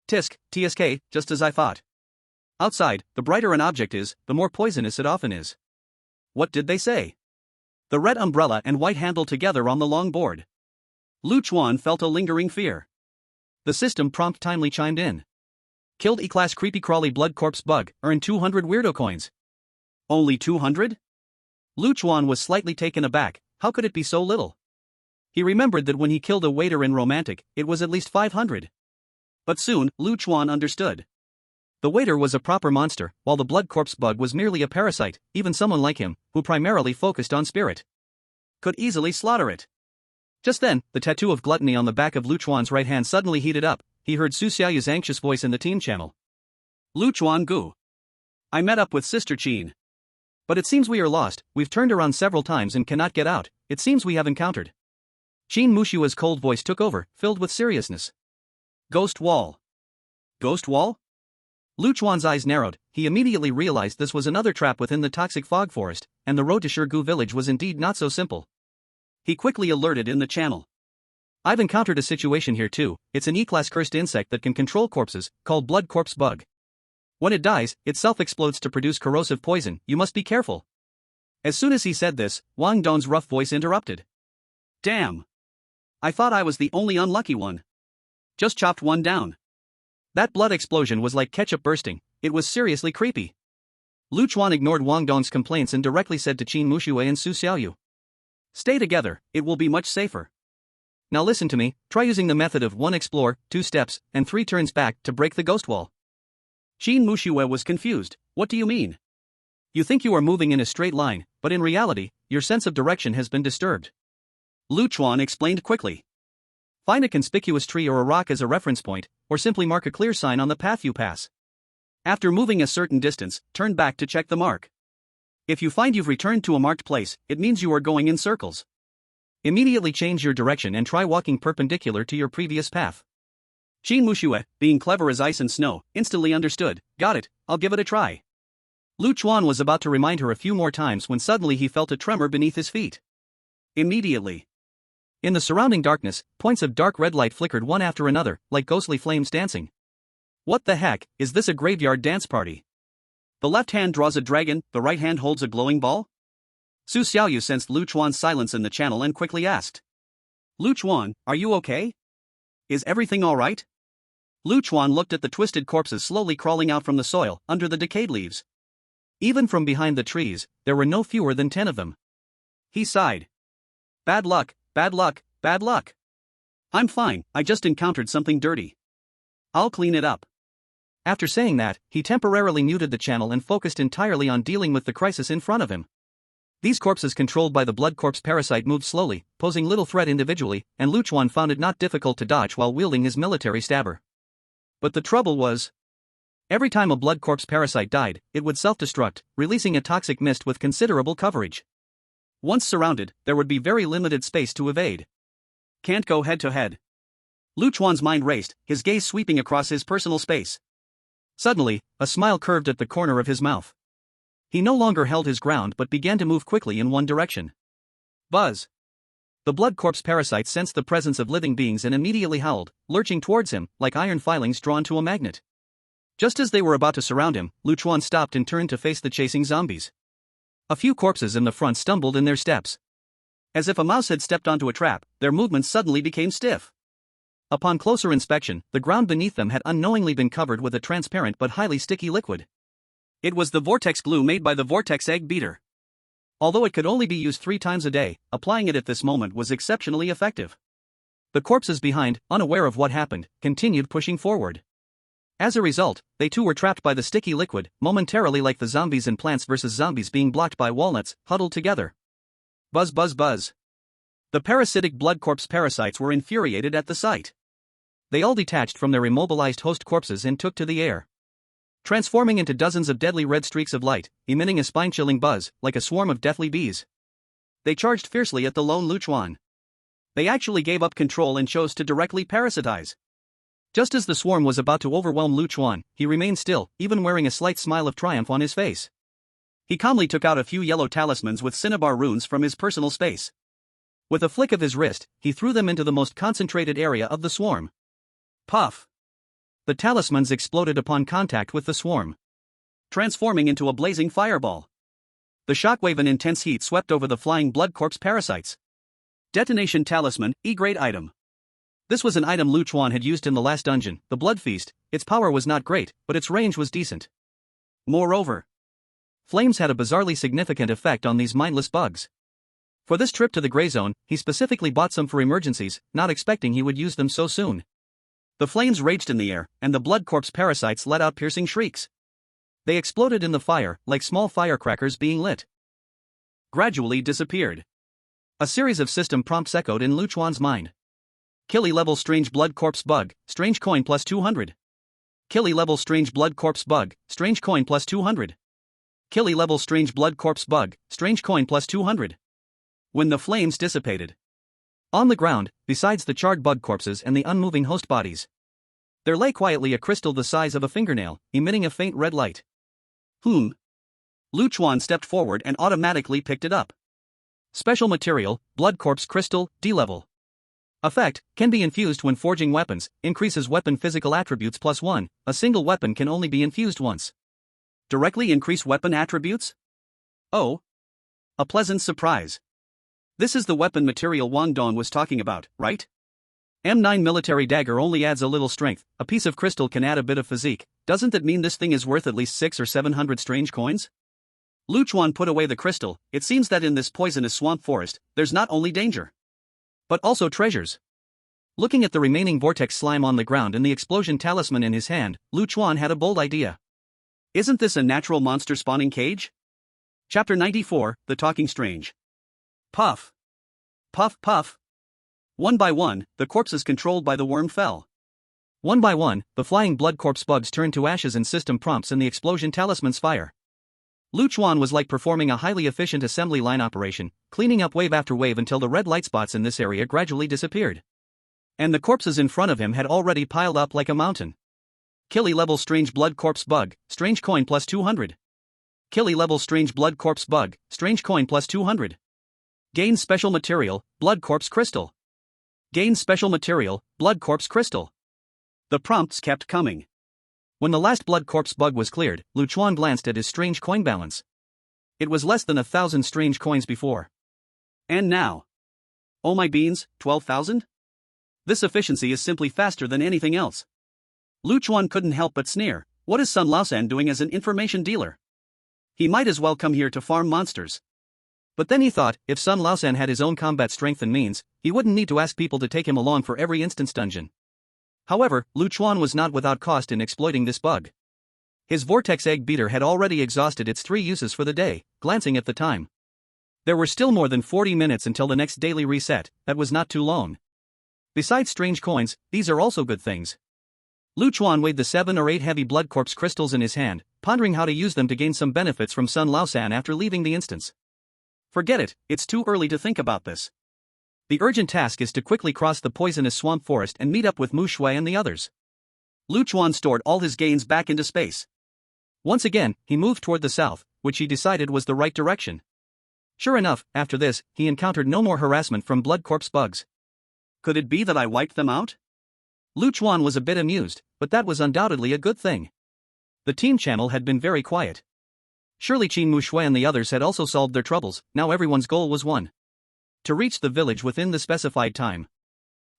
TSK, just as I thought. Outside, the brighter an object is, the more poisonous it often is. What did they say? The red umbrella and white handle together on the long board. Chuan felt a lingering fear. The system prompt timely chimed in. Killed E-class creepy crawly blood corpse bug, earned 200 weirdo coins. Only 200? Chuan was slightly taken aback. How could it be so little? He remembered that when he killed a waiter in Romantic, it was at least 500. But soon, Chuan understood. The waiter was a proper monster, while the blood corpse bug was merely a parasite. Even someone like him, who primarily focused on spirit, could easily slaughter it. Just then, the tattoo of gluttony on the back of Chuan's right hand suddenly heated up. He heard Su Xiaoyu's anxious voice in the team channel. Chuan Gu. I met up with Sister Qin. But it seems we are lost. We've turned around several times and cannot get out. It seems we have encountered. Qin Mushua's cold voice took over, filled with seriousness. Ghost wall. Ghost wall? Chuan's eyes narrowed. He immediately realized this was another trap within the toxic fog forest, and the road to Shirgu village was indeed not so simple. He quickly alerted in the channel. I've encountered a situation here too. It's an E-class cursed insect that can control corpses, called blood corpse bug. When it dies, it self-explodes to produce corrosive poison. You must be careful. As soon as he said this, Wang Dong's rough voice interrupted. Damn. I thought I was the only unlucky one. Just chopped one down. That blood explosion was like ketchup bursting. It was seriously creepy. Chuan ignored Wang Dong's complaints and directly said to Qin Mushue and Su Xiaoyu. Stay together, it will be much safer. Now listen to me, try using the method of 1 explore, 2 steps, and 3 turns back to break the ghost wall. Qin Mushue was confused. What do you mean? You think you are moving in a straight line, but in reality, your sense of direction has been disturbed. Chuan explained quickly. Find a conspicuous tree or a rock as a reference point, or simply mark a clear sign on the path you pass. After moving a certain distance, turn back to check the mark. If you find you've returned to a marked place, it means you are going in circles. Immediately change your direction and try walking perpendicular to your previous path. Qin Mushue, being clever as ice and snow, instantly understood. Got it, I'll give it a try. Chuan was about to remind her a few more times when suddenly he felt a tremor beneath his feet. Immediately. In the surrounding darkness, points of dark red light flickered one after another, like ghostly flames dancing. What the heck, is this a graveyard dance party? The left hand draws a dragon, the right hand holds a glowing ball? Su Xiaoyu sensed Chuan's silence in the channel and quickly asked. Chuan, are you okay? Is everything alright? Chuan looked at the twisted corpses slowly crawling out from the soil, under the decayed leaves. Even from behind the trees, there were no fewer than 10 of them. He sighed. Bad luck, bad luck, bad luck. I'm fine, I just encountered something dirty. I'll clean it up. After saying that, he temporarily muted the channel and focused entirely on dealing with the crisis in front of him. These corpses controlled by the blood corpse parasite moved slowly, posing little threat individually, and Chuan found it not difficult to dodge while wielding his military stabber. But the trouble was, every time a blood corpse parasite died, it would self-destruct, releasing a toxic mist with considerable coverage. Once surrounded, there would be very limited space to evade. Can't go head to head. Chuan's mind raced, his gaze sweeping across his personal space. Suddenly, a smile curved at the corner of his mouth. He no longer held his ground but began to move quickly in one direction. Buzz. The blood corpse parasite sensed the presence of living beings and immediately howled, lurching towards him, like iron filings drawn to a magnet. Just as they were about to surround him, Chuan stopped and turned to face the chasing zombies. A few corpses in the front stumbled in their steps. As if a mouse had stepped onto a trap, their movements suddenly became stiff. Upon closer inspection, the ground beneath them had unknowingly been covered with a transparent but highly sticky liquid. It was the vortex glue made by the vortex egg beater. Although it could only be used 3 times a day, applying it at this moment was exceptionally effective. The corpses behind, unaware of what happened, continued pushing forward. As a result, they too were trapped by the sticky liquid, momentarily like the zombies in Plants vs. Zombies being blocked by walnuts, huddled together. Buzz buzz buzz. The parasitic blood corpse parasites were infuriated at the sight. They all detached from their immobilized host corpses and took to the air, transforming into dozens of deadly red streaks of light, emitting a spine-chilling buzz, like a swarm of deathly bees. They charged fiercely at the lone Chuan. They actually gave up control and chose to directly parasitize. Just as the swarm was about to overwhelm Chuan, he remained still, even wearing a slight smile of triumph on his face. He calmly took out a few yellow talismans with cinnabar runes from his personal space. With a flick of his wrist, he threw them into the most concentrated area of the swarm. Puff! The talismans exploded upon contact with the swarm, transforming into a blazing fireball. The shockwave and intense heat swept over the flying blood corpse parasites. Detonation talisman, E-grade item. This was an item Lu Chuan had used in the last dungeon, the Blood Feast. Its power was not great, but its range was decent. Moreover, flames had a bizarrely significant effect on these mindless bugs. For this trip to the Grey Zone, he specifically bought some for emergencies, not expecting he would use them so soon. The flames raged in the air, and the blood corpse parasites let out piercing shrieks. They exploded in the fire, like small firecrackers being lit. Gradually disappeared. A series of system prompts echoed in Lu Chuan's mind. Killy level strange blood corpse bug, strange coin plus 200. Killy level strange blood corpse bug, strange coin plus 200. Killy level strange blood corpse bug, strange coin plus 200. When the flames dissipated. On the ground, besides the charred bug corpses and the unmoving host bodies, there lay quietly a crystal the size of a fingernail, emitting a faint red light. Lu Chuan stepped forward and automatically picked it up. Special material, blood corpse crystal, D level. Effect, can be infused when forging weapons, increases weapon physical attributes +1, a single weapon can only be infused once. Directly increase weapon attributes? Oh. A pleasant surprise. This is the weapon material Wang Dong was talking about, right? M9 military dagger only adds a little strength, a piece of crystal can add a bit of physique, doesn't that mean this thing is worth at least 600 or 700 strange coins? Lu Chuan put away the crystal. It seems that in this poisonous swamp forest, there's not only danger, but also treasures. Looking at the remaining vortex slime on the ground and the explosion talisman in his hand, Lu Chuan had a bold idea. Isn't this a natural monster spawning cage? Chapter 94, The Talking Strange. Puff. Puff puff. One by one, the corpses controlled by the worm fell. One by one, the flying blood corpse bugs turned to ashes in system prompts and the explosion talisman's fire. Lu Chuan was like performing a highly efficient assembly line operation, cleaning up wave after wave until the red light spots in this area gradually disappeared. And the corpses in front of him had already piled up like a mountain. Killy level strange blood corpse bug, strange coin plus 200. Killy level strange blood corpse bug, strange coin plus 200. Gain special material, blood corpse crystal. Gain special material, blood corpse crystal. The prompts kept coming. When the last blood corpse bug was cleared, Lu Chuan glanced at his strange coin balance. It was less than 1,000 strange coins before. And now? Oh my beans, 12,000? This efficiency is simply faster than anything else. Lu Chuan couldn't help but sneer. What is Sun Laosan doing as an information dealer? He might as well come here to farm monsters. But then he thought, if Sun Laosan had his own combat strength and means, he wouldn't need to ask people to take him along for every instance dungeon. However, Lu Chuan was not without cost in exploiting this bug. His vortex egg beater had already exhausted its 3 uses for the day. Glancing at the time, there were still more than 40 minutes until the next daily reset. That was not too long. Besides strange coins, these are also good things. Lu Chuan weighed the 7 or 8 heavy blood corpse crystals in his hand, pondering how to use them to gain some benefits from Sun Laosan after leaving the instance. Forget it, it's too early to think about this. The urgent task is to quickly cross the poisonous swamp forest and meet up with Mu Shui and the others. Lu Chuan stored all his gains back into space. Once again, he moved toward the south, which he decided was the right direction. Sure enough, after this, he encountered no more harassment from blood corpse bugs. Could it be that I wiped them out? Lu Chuan was a bit amused, but that was undoubtedly a good thing. The team channel had been very quiet. Surely Qin Mu Shui and the others had also solved their troubles. Now everyone's goal was one: to reach the village within the specified time.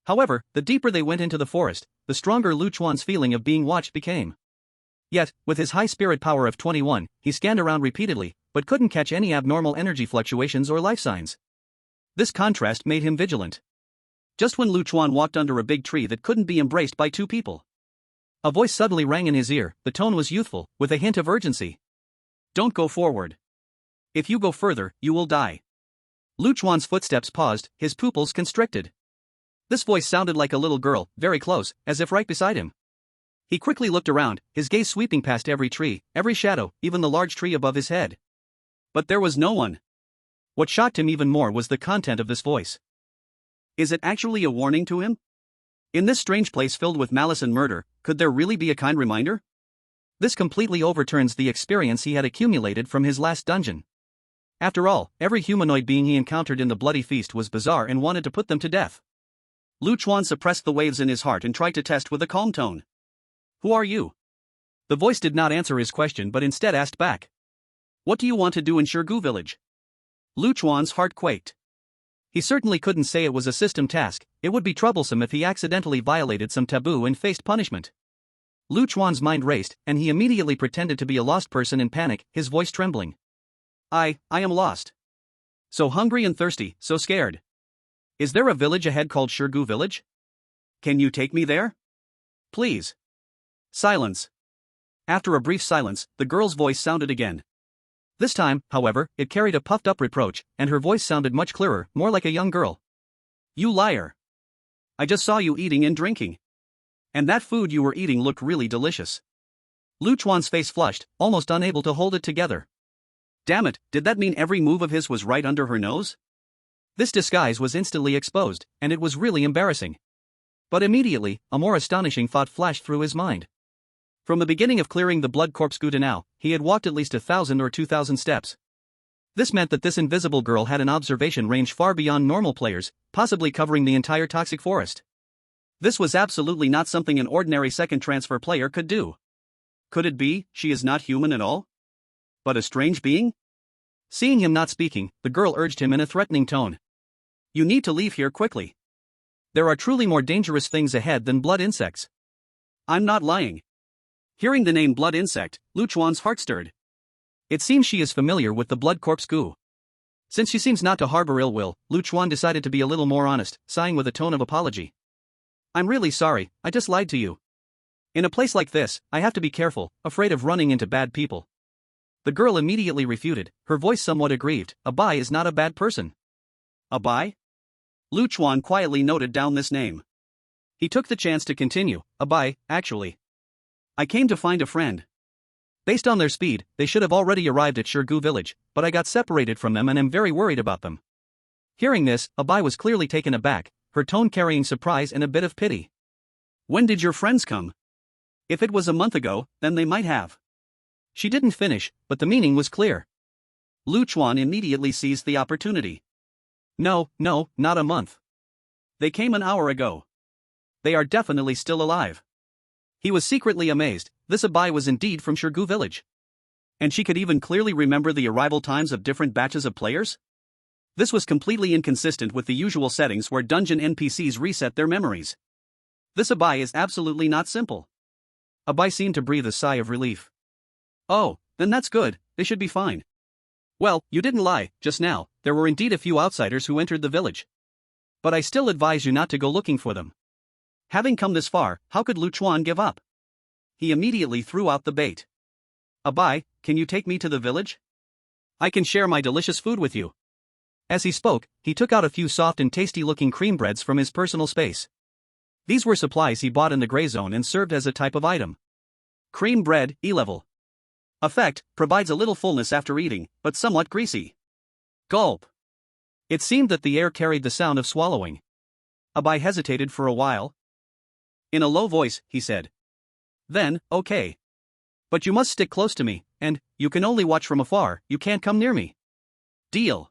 However, the deeper they went into the forest, the stronger Lu Chuan's feeling of being watched became. Yet, with his high spirit power of 21, he scanned around repeatedly, but couldn't catch any abnormal energy fluctuations or life signs. This contrast made him vigilant. Just when Lu Chuan walked under a big tree that couldn't be embraced by 2 people, a voice suddenly rang in his ear. The tone was youthful, with a hint of urgency. Don't go forward. If you go further, you will die. Lu Chuan's footsteps paused, his pupils constricted. This voice sounded like a little girl, very close, as if right beside him. He quickly looked around, his gaze sweeping past every tree, every shadow, even the large tree above his head. But there was no one. What shocked him even more was the content of this voice. Is it actually a warning to him? In this strange place filled with malice and murder, could there really be a kind reminder? This completely overturns the experience he had accumulated from his last dungeon. After all, every humanoid being he encountered in the bloody feast was bizarre and wanted to put them to death. Lu Chuan suppressed the waves in his heart and tried to test with a calm tone. Who are you? The voice did not answer his question but instead asked back. What do you want to do in Shirgu village? Lu Chuan's heart quaked. He certainly couldn't say it was a system task. It would be troublesome if he accidentally violated some taboo and faced punishment. Lu Chuan's mind raced, and he immediately pretended to be a lost person in panic, his voice trembling. I am lost. So hungry and thirsty, so scared. Is there a village ahead called Shirgu Village? Can you take me there? Please. Silence. After a brief silence, the girl's voice sounded again. This time, however, it carried a puffed-up reproach, and her voice sounded much clearer, more like a young girl. You liar. I just saw you eating and drinking. And that food you were eating looked really delicious. Lu Chuan's face flushed, almost unable to hold it together. Damn it, did that mean every move of his was right under her nose? This disguise was instantly exposed, and it was really embarrassing. But immediately, a more astonishing thought flashed through his mind. From the beginning of clearing the blood corpse goo to now, he had walked at least 1,000 or 2,000 steps. This meant that this invisible girl had an observation range far beyond normal players, possibly covering the entire toxic forest. This was absolutely not something an ordinary second transfer player could do. Could it be, she is not human at all? But a strange being? Seeing him not speaking, the girl urged him in a threatening tone. You need to leave here quickly. There are truly more dangerous things ahead than blood insects. I'm not lying. Hearing the name blood insect, Lu Chuan's heart stirred. It seems she is familiar with the blood corpse goo. Since she seems not to harbor ill will, Lu Chuan decided to be a little more honest, sighing with a tone of apology. I'm really sorry, I just lied to you. In a place like this, I have to be careful, afraid of running into bad people. The girl immediately refuted, her voice somewhat aggrieved. A Bai is not a bad person. A Bai? Lu Chuan quietly noted down this name. He took the chance to continue. A Bai, actually. I came to find a friend. Based on their speed, they should have already arrived at Shirgu Village, but I got separated from them and am very worried about them. Hearing this, A Bai was clearly taken aback, her tone carrying surprise and a bit of pity. When did your friends come? If it was a month ago, then they might have. She didn't finish, but the meaning was clear. Lu Chuan immediately seized the opportunity. No, not a month. They came an hour ago. They are definitely still alive. He was secretly amazed. This Abai was indeed from Shirgu Village. And she could even clearly remember the arrival times of different batches of players? This was completely inconsistent with the usual settings where dungeon NPCs reset their memories. This Abai is absolutely not simple. Abai seemed to breathe a sigh of relief. Oh, then that's good, they should be fine. Well, you didn't lie, just now, there were indeed a few outsiders who entered the village. But I still advise you not to go looking for them. Having come this far, how could Lu Chuan give up? He immediately threw out the bait. Abai, can you take me to the village? I can share my delicious food with you. As he spoke, he took out a few soft and tasty-looking cream breads from his personal space. These were supplies he bought in the gray zone and served as a type of item. Cream bread, E-level. Effect, provides a little fullness after eating, but somewhat greasy. Gulp. It seemed that the air carried the sound of swallowing. Abai hesitated for a while. In a low voice, he said. Then, okay. But you must stick close to me, and, you can only watch from afar, you can't come near me. Deal.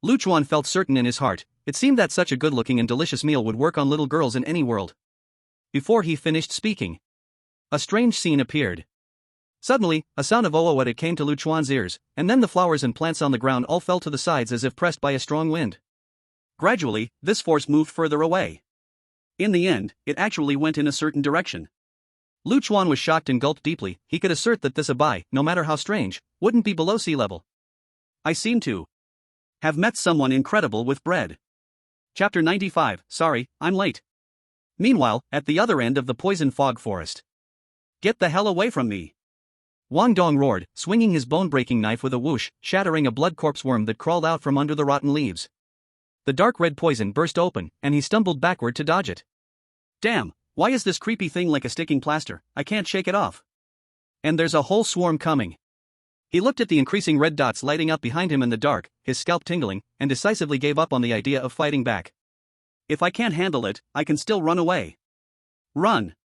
Lu Chuan felt certain in his heart, it seemed that such a good-looking and delicious meal would work on little girls in any world. Before he finished speaking, a strange scene appeared. Suddenly, a sound of oowed came to Lu Chuan's ears, and then the flowers and plants on the ground all fell to the sides as if pressed by a strong wind. Gradually, this force moved further away. In the end, it actually went in a certain direction. Lu Chuan was shocked and gulped deeply. He could assert that this Abai, no matter how strange, wouldn't be below sea level. I seem to have met someone incredible with bread. Chapter 95, sorry, I'm late. Meanwhile, at the other end of the poison fog forest. Get the hell away from me! Wang Dong roared, swinging his bone-breaking knife with a whoosh, shattering a blood corpse worm that crawled out from under the rotten leaves. The dark red poison burst open, and he stumbled backward to dodge it. Damn, why is this creepy thing like a sticking plaster? I can't shake it off. And there's a whole swarm coming. He looked at the increasing red dots lighting up behind him in the dark, his scalp tingling, and decisively gave up on the idea of fighting back. If I can't handle it, I can still run away. Run!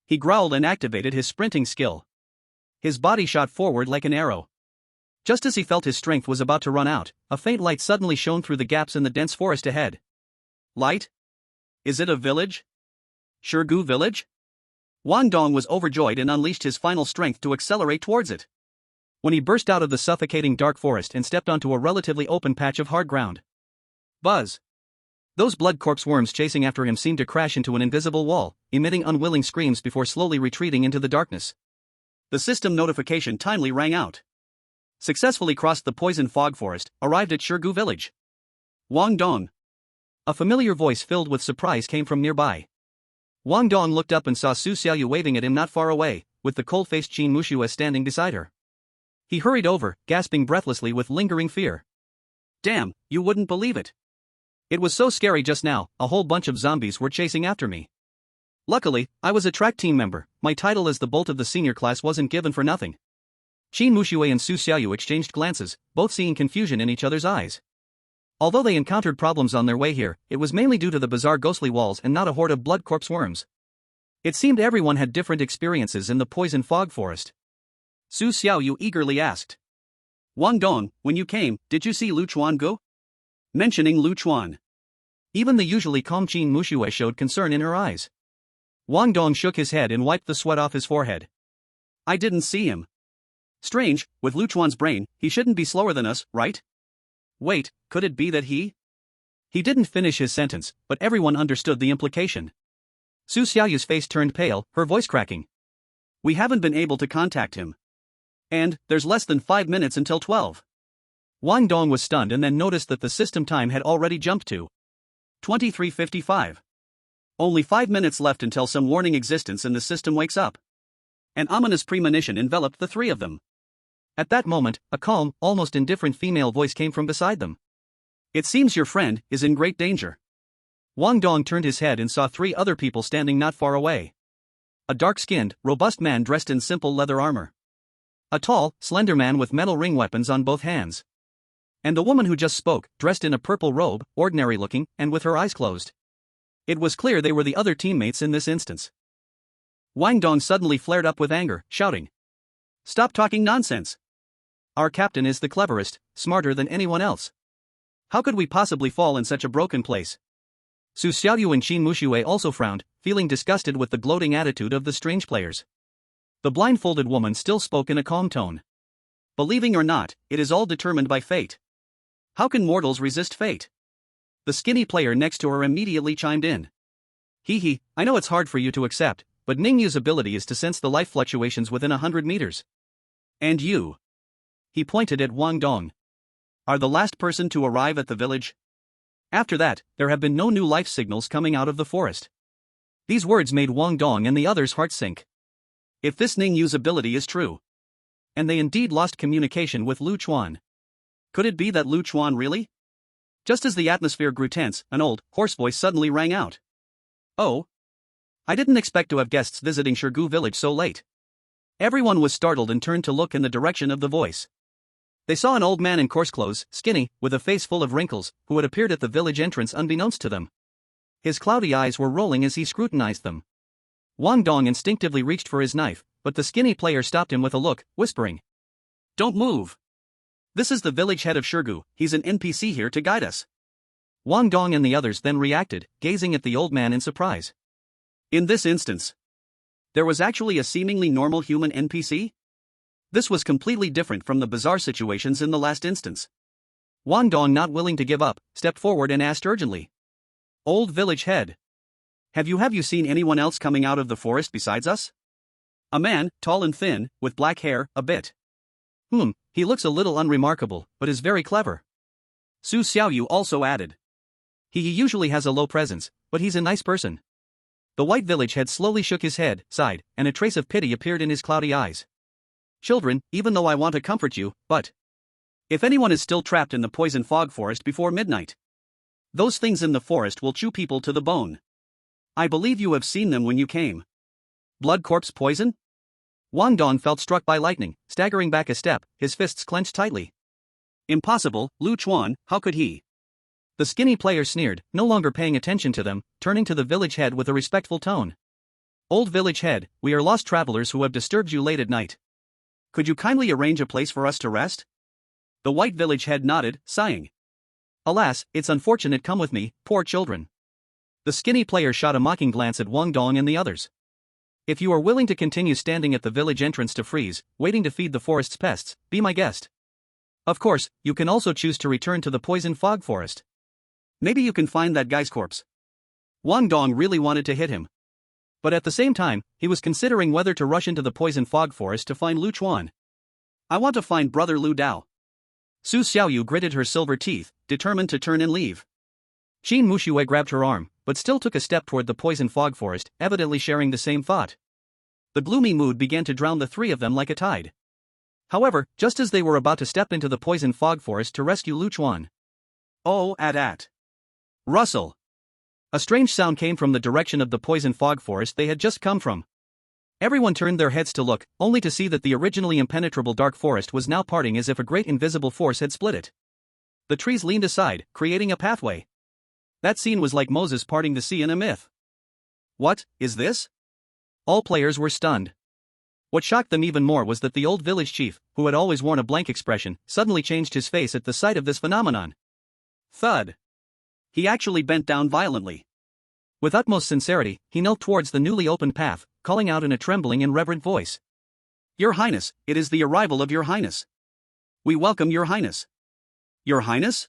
He growled and activated his sprinting skill. His body shot forward like an arrow. Just as he felt his strength was about to run out, a faint light suddenly shone through the gaps in the dense forest ahead. Light? Is it a village? Shirgu Village? Wang Dong was overjoyed and unleashed his final strength to accelerate towards it. When he burst out of the suffocating dark forest and stepped onto a relatively open patch of hard ground. Buzz. Those blood corpse worms chasing after him seemed to crash into an invisible wall, emitting unwilling screams before slowly retreating into the darkness. The system notification timely rang out. Successfully crossed the poison fog forest, arrived at Shirgu village. Wang Dong. A familiar voice filled with surprise came from nearby. Wang Dong looked up and saw Su Xiaoyu waving at him not far away, with the cold-faced Qin Mushue standing beside her. He hurried over, gasping breathlessly with lingering fear. Damn, you wouldn't believe it. It was so scary just now, a whole bunch of zombies were chasing after me. Luckily, I was a track team member, my title as the Bolt of the senior class wasn't given for nothing. Qin Mushue and Su Xiaoyu exchanged glances, both seeing confusion in each other's eyes. Although they encountered problems on their way here, it was mainly due to the bizarre ghostly walls and not a horde of blood corpse worms. It seemed everyone had different experiences in the poison fog forest. Su Xiaoyu eagerly asked. Wang Dong, when you came, did you see Lu Chuan go? Mentioning Lu Chuan. Even the usually calm Qin Mushue showed concern in her eyes. Wang Dong shook his head and wiped the sweat off his forehead. I didn't see him. Strange, with Lu Chuan's brain, he shouldn't be slower than us, right? Wait, could it be that he? He didn't finish his sentence, but everyone understood the implication. Su Xiaoyu's face turned pale, her voice cracking. We haven't been able to contact him. And there's less than 5 minutes until 12. Wang Dong was stunned and then noticed that the system time had already jumped to 23:55. Only 5 minutes left until some warning existence and the system wakes up. An ominous premonition enveloped the three of them. At that moment, a calm, almost indifferent female voice came from beside them. It seems your friend is in great danger. Wang Dong turned his head and saw 3 other people standing not far away. A dark-skinned, robust man dressed in simple leather armor. A tall, slender man with metal ring weapons on both hands. And the woman who just spoke, dressed in a purple robe, ordinary-looking, and with her eyes closed. It was clear they were the other teammates in this instance. Wang Dong suddenly flared up with anger, shouting. Stop talking nonsense. Our captain is the cleverest, smarter than anyone else. How could we possibly fall in such a broken place? Su Xiaoyu and Qin Mushue also frowned, feeling disgusted with the gloating attitude of the strange players. The blindfolded woman still spoke in a calm tone. Believing or not, it is all determined by fate. How can mortals resist fate? The skinny player next to her immediately chimed in. He, I know it's hard for you to accept, but Ningyu's ability is to sense the life fluctuations within 100 meters. And you? He pointed at Wang Dong. Are the last person to arrive at the village? After that, there have been no new life signals coming out of the forest. These words made Wang Dong and the others' hearts sink. If this Ningyu's ability is true, and they indeed lost communication with Lu Chuan. Could it be that Lu Chuan really? Just as the atmosphere grew tense, an old, hoarse voice suddenly rang out. Oh? I didn't expect to have guests visiting Shirgu village so late. Everyone was startled and turned to look in the direction of the voice. They saw an old man in coarse clothes, skinny, with a face full of wrinkles, who had appeared at the village entrance unbeknownst to them. His cloudy eyes were rolling as he scrutinized them. Wang Dong instinctively reached for his knife, but the skinny player stopped him with a look, whispering. Don't move. This is the village head of Shirgu, he's an NPC here to guide us. Wang Dong and the others then reacted, gazing at the old man in surprise. In this instance, there was actually a seemingly normal human NPC? This was completely different from the bizarre situations in the last instance. Wang Dong, not willing to give up, stepped forward and asked urgently. Old village head. Have you seen anyone else coming out of the forest besides us? A man, tall and thin, with black hair, a bit. He looks a little unremarkable, but is very clever. Su Xiaoyu also added. He usually has a low presence, but he's a nice person. The white village head slowly shook his head, sighed, and a trace of pity appeared in his cloudy eyes. Children, even though I want to comfort you, but if anyone is still trapped in the poison fog forest before midnight, those things in the forest will chew people to the bone. I believe you have seen them when you came. Blood corpse poison? Wang Dong felt struck by lightning, staggering back a step, his fists clenched tightly. Impossible, Lu Chuan, how could he? The skinny player sneered, no longer paying attention to them, turning to the village head with a respectful tone. Old village head, we are lost travelers who have disturbed you late at night. Could you kindly arrange a place for us to rest? The white village head nodded, sighing. Alas, it's unfortunate, come with me, poor children. The skinny player shot a mocking glance at Wang Dong and the others. If you are willing to continue standing at the village entrance to freeze, waiting to feed the forest's pests, be my guest. Of course, you can also choose to return to the poison fog forest. Maybe you can find that guy's corpse. Wang Dong really wanted to hit him. But at the same time, he was considering whether to rush into the poison fog forest to find Lu Chuan. I want to find brother Lu Dao. Su Xiaoyu gritted her silver teeth, determined to turn and leave. Qin Muxue grabbed her arm, but still took a step toward the poison fog forest, evidently sharing the same thought. The gloomy mood began to drown the three of them like a tide. However, just as they were about to step into the poison fog forest to rescue Lu Chuan. Oh, at. Rustle. A strange sound came from the direction of the poison fog forest they had just come from. Everyone turned their heads to look, only to see that the originally impenetrable dark forest was now parting as if a great invisible force had split it. The trees leaned aside, creating a pathway. That scene was like Moses parting the sea in a myth. What is this? All players were stunned. What shocked them even more was that the old village chief, who had always worn a blank expression, suddenly changed his face at the sight of this phenomenon. Thud. He actually bent down violently. With utmost sincerity, he knelt towards the newly opened path, calling out in a trembling and reverent voice. Your Highness, it is the arrival of Your Highness. We welcome Your Highness. Your Highness?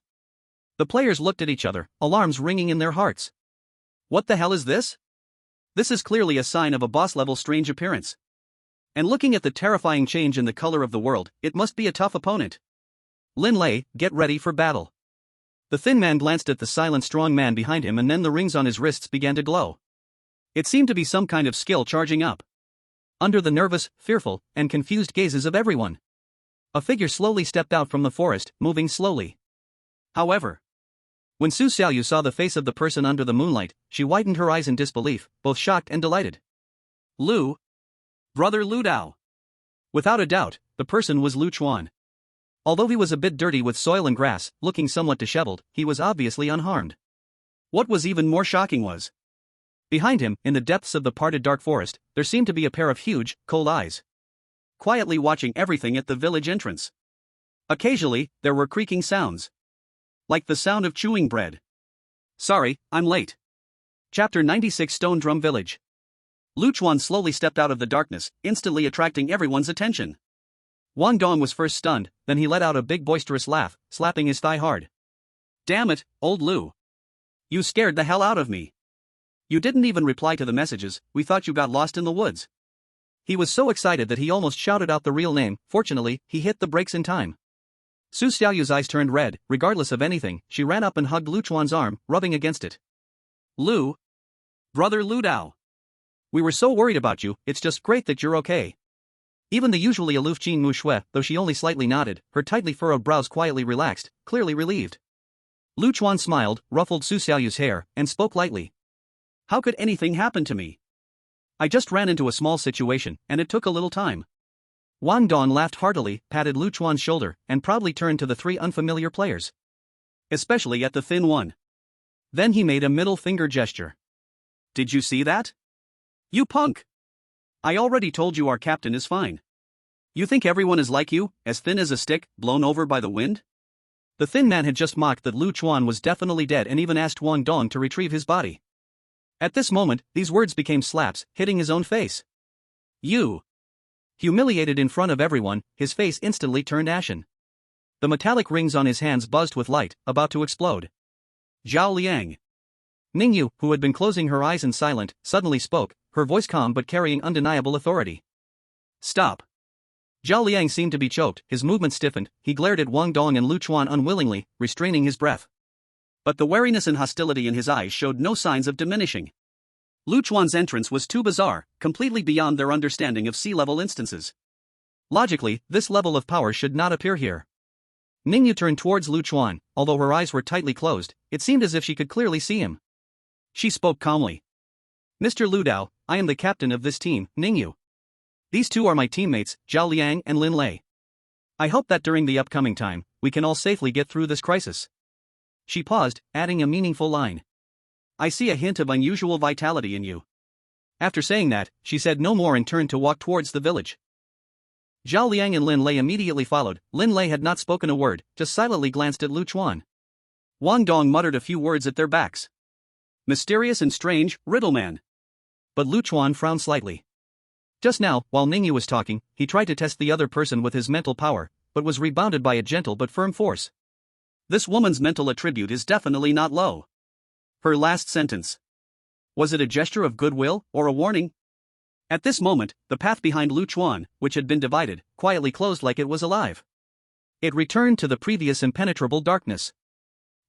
The players looked at each other, alarms ringing in their hearts. What the hell is this? This is clearly a sign of a boss-level strange appearance. And looking at the terrifying change in the color of the world, it must be a tough opponent. Lin Lei, get ready for battle. The thin man glanced at the silent strong man behind him and then the rings on his wrists began to glow. It seemed to be some kind of skill charging up. Under the nervous, fearful, and confused gazes of everyone, a figure slowly stepped out from the forest, moving slowly. However, when Su Xiaoyu saw the face of the person under the moonlight, she widened her eyes in disbelief, both shocked and delighted. Lu. Brother Lu Dao. Without a doubt, the person was Lu Chuan. Although he was a bit dirty with soil and grass, looking somewhat disheveled, he was obviously unharmed. What was even more shocking was, behind him, in the depths of the parted dark forest, there seemed to be a pair of huge, cold eyes, quietly watching everything at the village entrance. Occasionally, there were creaking sounds, like the sound of chewing bread. Sorry, I'm late. Chapter 96 Stone Drum Village. Lu Chuan slowly stepped out of the darkness, instantly attracting everyone's attention. Wang Dong was first stunned, then he let out a big boisterous laugh, slapping his thigh hard. Damn it, old Lu. You scared the hell out of me. You didn't even reply to the messages, we thought you got lost in the woods. He was so excited that he almost shouted out the real name. Fortunately, he hit the brakes in time. Su Xiaoyu's eyes turned red. Regardless of anything, she ran up and hugged Lu Chuan's arm, rubbing against it. Lu. Brother Lu Dao. We were so worried about you, it's just great that you're okay. Even the usually aloof Qin Muxue, though she only slightly nodded, her tightly furrowed brows quietly relaxed, clearly relieved. Lu Chuan smiled, ruffled Su Xiaoyu's hair, and spoke lightly. How could anything happen to me? I just ran into a small situation, and it took a little time. Wang Dong laughed heartily, patted Lu Chuan's shoulder, and proudly turned to the three unfamiliar players. Especially at the thin one. Then he made a middle finger gesture. Did you see that? You punk! I already told you our captain is fine. You think everyone is like you, as thin as a stick, blown over by the wind? The thin man had just mocked that Lu Chuan was definitely dead and even asked Wang Dong to retrieve his body. At this moment, these words became slaps, hitting his own face. You! Humiliated in front of everyone, his face instantly turned ashen. The metallic rings on his hands buzzed with light, about to explode. Zhao Liang. Ningyu, who had been closing her eyes and silent, suddenly spoke, her voice calm but carrying undeniable authority. Stop. Zhao Liang seemed to be choked, his movement stiffened, he glared at Wang Dong and Lu Chuan unwillingly, restraining his breath. But the wariness and hostility in his eyes showed no signs of diminishing. Lu Chuan's entrance was too bizarre, completely beyond their understanding of sea-level instances. Logically, this level of power should not appear here. Ningyu turned towards Lu Chuan, although her eyes were tightly closed, it seemed as if she could clearly see him. She spoke calmly. Mr. Lu Dao, I am the captain of this team, Ningyu. These two are my teammates, Zhao Liang and Lin Lei. I hope that during the upcoming time, we can all safely get through this crisis. She paused, adding a meaningful line. I see a hint of unusual vitality in you. After saying that, she said no more and turned to walk towards the village. Zhao Liang and Lin Lei immediately followed. Lin Lei had not spoken a word, just silently glanced at Lu Chuan. Wang Dong muttered a few words at their backs. Mysterious and strange, Riddleman. But Lu Chuan frowned slightly. Just now, while Ningyu was talking, he tried to test the other person with his mental power, but was rebounded by a gentle but firm force. This woman's mental attribute is definitely not low. Her last sentence. Was it a gesture of goodwill, or a warning? At this moment, the path behind Lu Chuan, which had been divided, quietly closed like it was alive. It returned to the previous impenetrable darkness.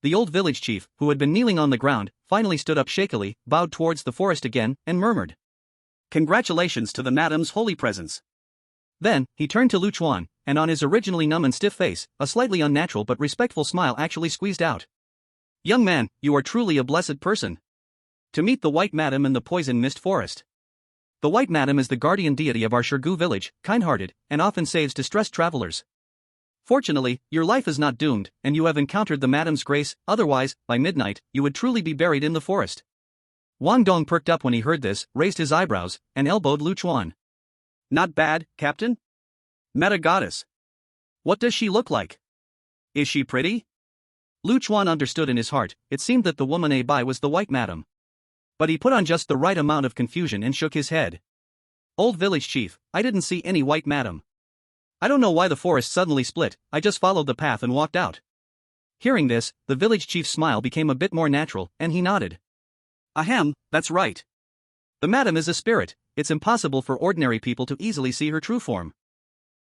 The old village chief, who had been kneeling on the ground, finally stood up shakily, bowed towards the forest again, and murmured, "Congratulations to the madam's holy presence." Then, he turned to Lu Chuan, and on his originally numb and stiff face, a slightly unnatural but respectful smile actually squeezed out. "Young man, you are truly a blessed person. To meet the White Madam in the Poison Mist Forest. The White Madam is the guardian deity of our Shirgu village, kind-hearted, and often saves distressed travelers. Fortunately, your life is not doomed, and you have encountered the Madam's grace, otherwise, by midnight, you would truly be buried in the forest." Wang Dong perked up when he heard this, raised his eyebrows, and elbowed Lu Chuan. "Not bad, Captain? Meta goddess. What does she look like? Is she pretty?" Lu Chuan understood in his heart, it seemed that the woman A-bai was the White Madam. But he put on just the right amount of confusion and shook his head. "Old village chief, I didn't see any White Madam. I don't know why the forest suddenly split, I just followed the path and walked out." Hearing this, the village chief's smile became a bit more natural, and he nodded. "Ahem, that's right. The madam is a spirit, it's impossible for ordinary people to easily see her true form.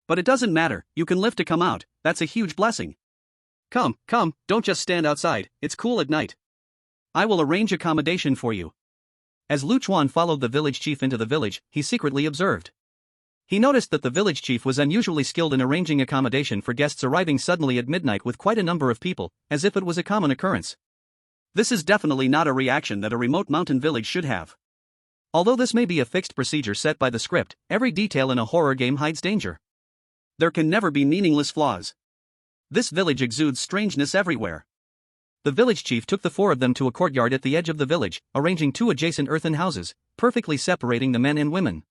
But it doesn't matter, you can live to come out, that's a huge blessing. Come, don't just stand outside, it's cool at night. I will arrange accommodation for you." As Lu Chuan followed the village chief into the village, he secretly observed. He noticed that the village chief was unusually skilled in arranging accommodation for guests arriving suddenly at midnight with quite a number of people, as if it was a common occurrence. This is definitely not a reaction that a remote mountain village should have. Although this may be a fixed procedure set by the script, every detail in a horror game hides danger. There can never be meaningless flaws. This village exudes strangeness everywhere. The village chief took the four of them to a courtyard at the edge of the village, arranging two adjacent earthen houses, perfectly separating the men and women.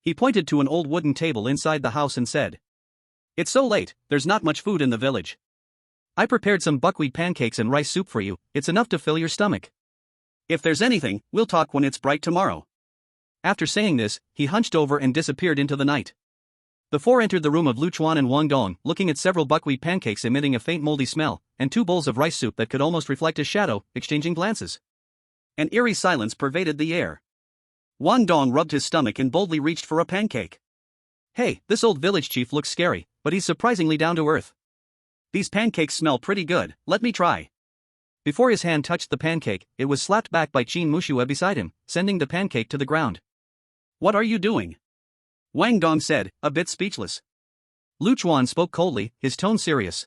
He pointed to an old wooden table inside the house and said, "It's so late, there's not much food in the village. I prepared some buckwheat pancakes and rice soup for you, it's enough to fill your stomach. If there's anything, we'll talk when it's bright tomorrow." After saying this, he hunched over and disappeared into the night. The four entered the room of Lu Chuan and Wang Dong, looking at several buckwheat pancakes emitting a faint moldy smell, and two bowls of rice soup that could almost reflect a shadow, exchanging glances. An eerie silence pervaded the air. Wang Dong rubbed his stomach and boldly reached for a pancake. "Hey, this old village chief looks scary, but he's surprisingly down to earth. These pancakes smell pretty good, let me try." Before his hand touched the pancake, it was slapped back by Qin Mushue beside him, sending the pancake to the ground. "What are you doing?" Wang Dong said, a bit speechless. Lu Chuan spoke coldly, his tone serious.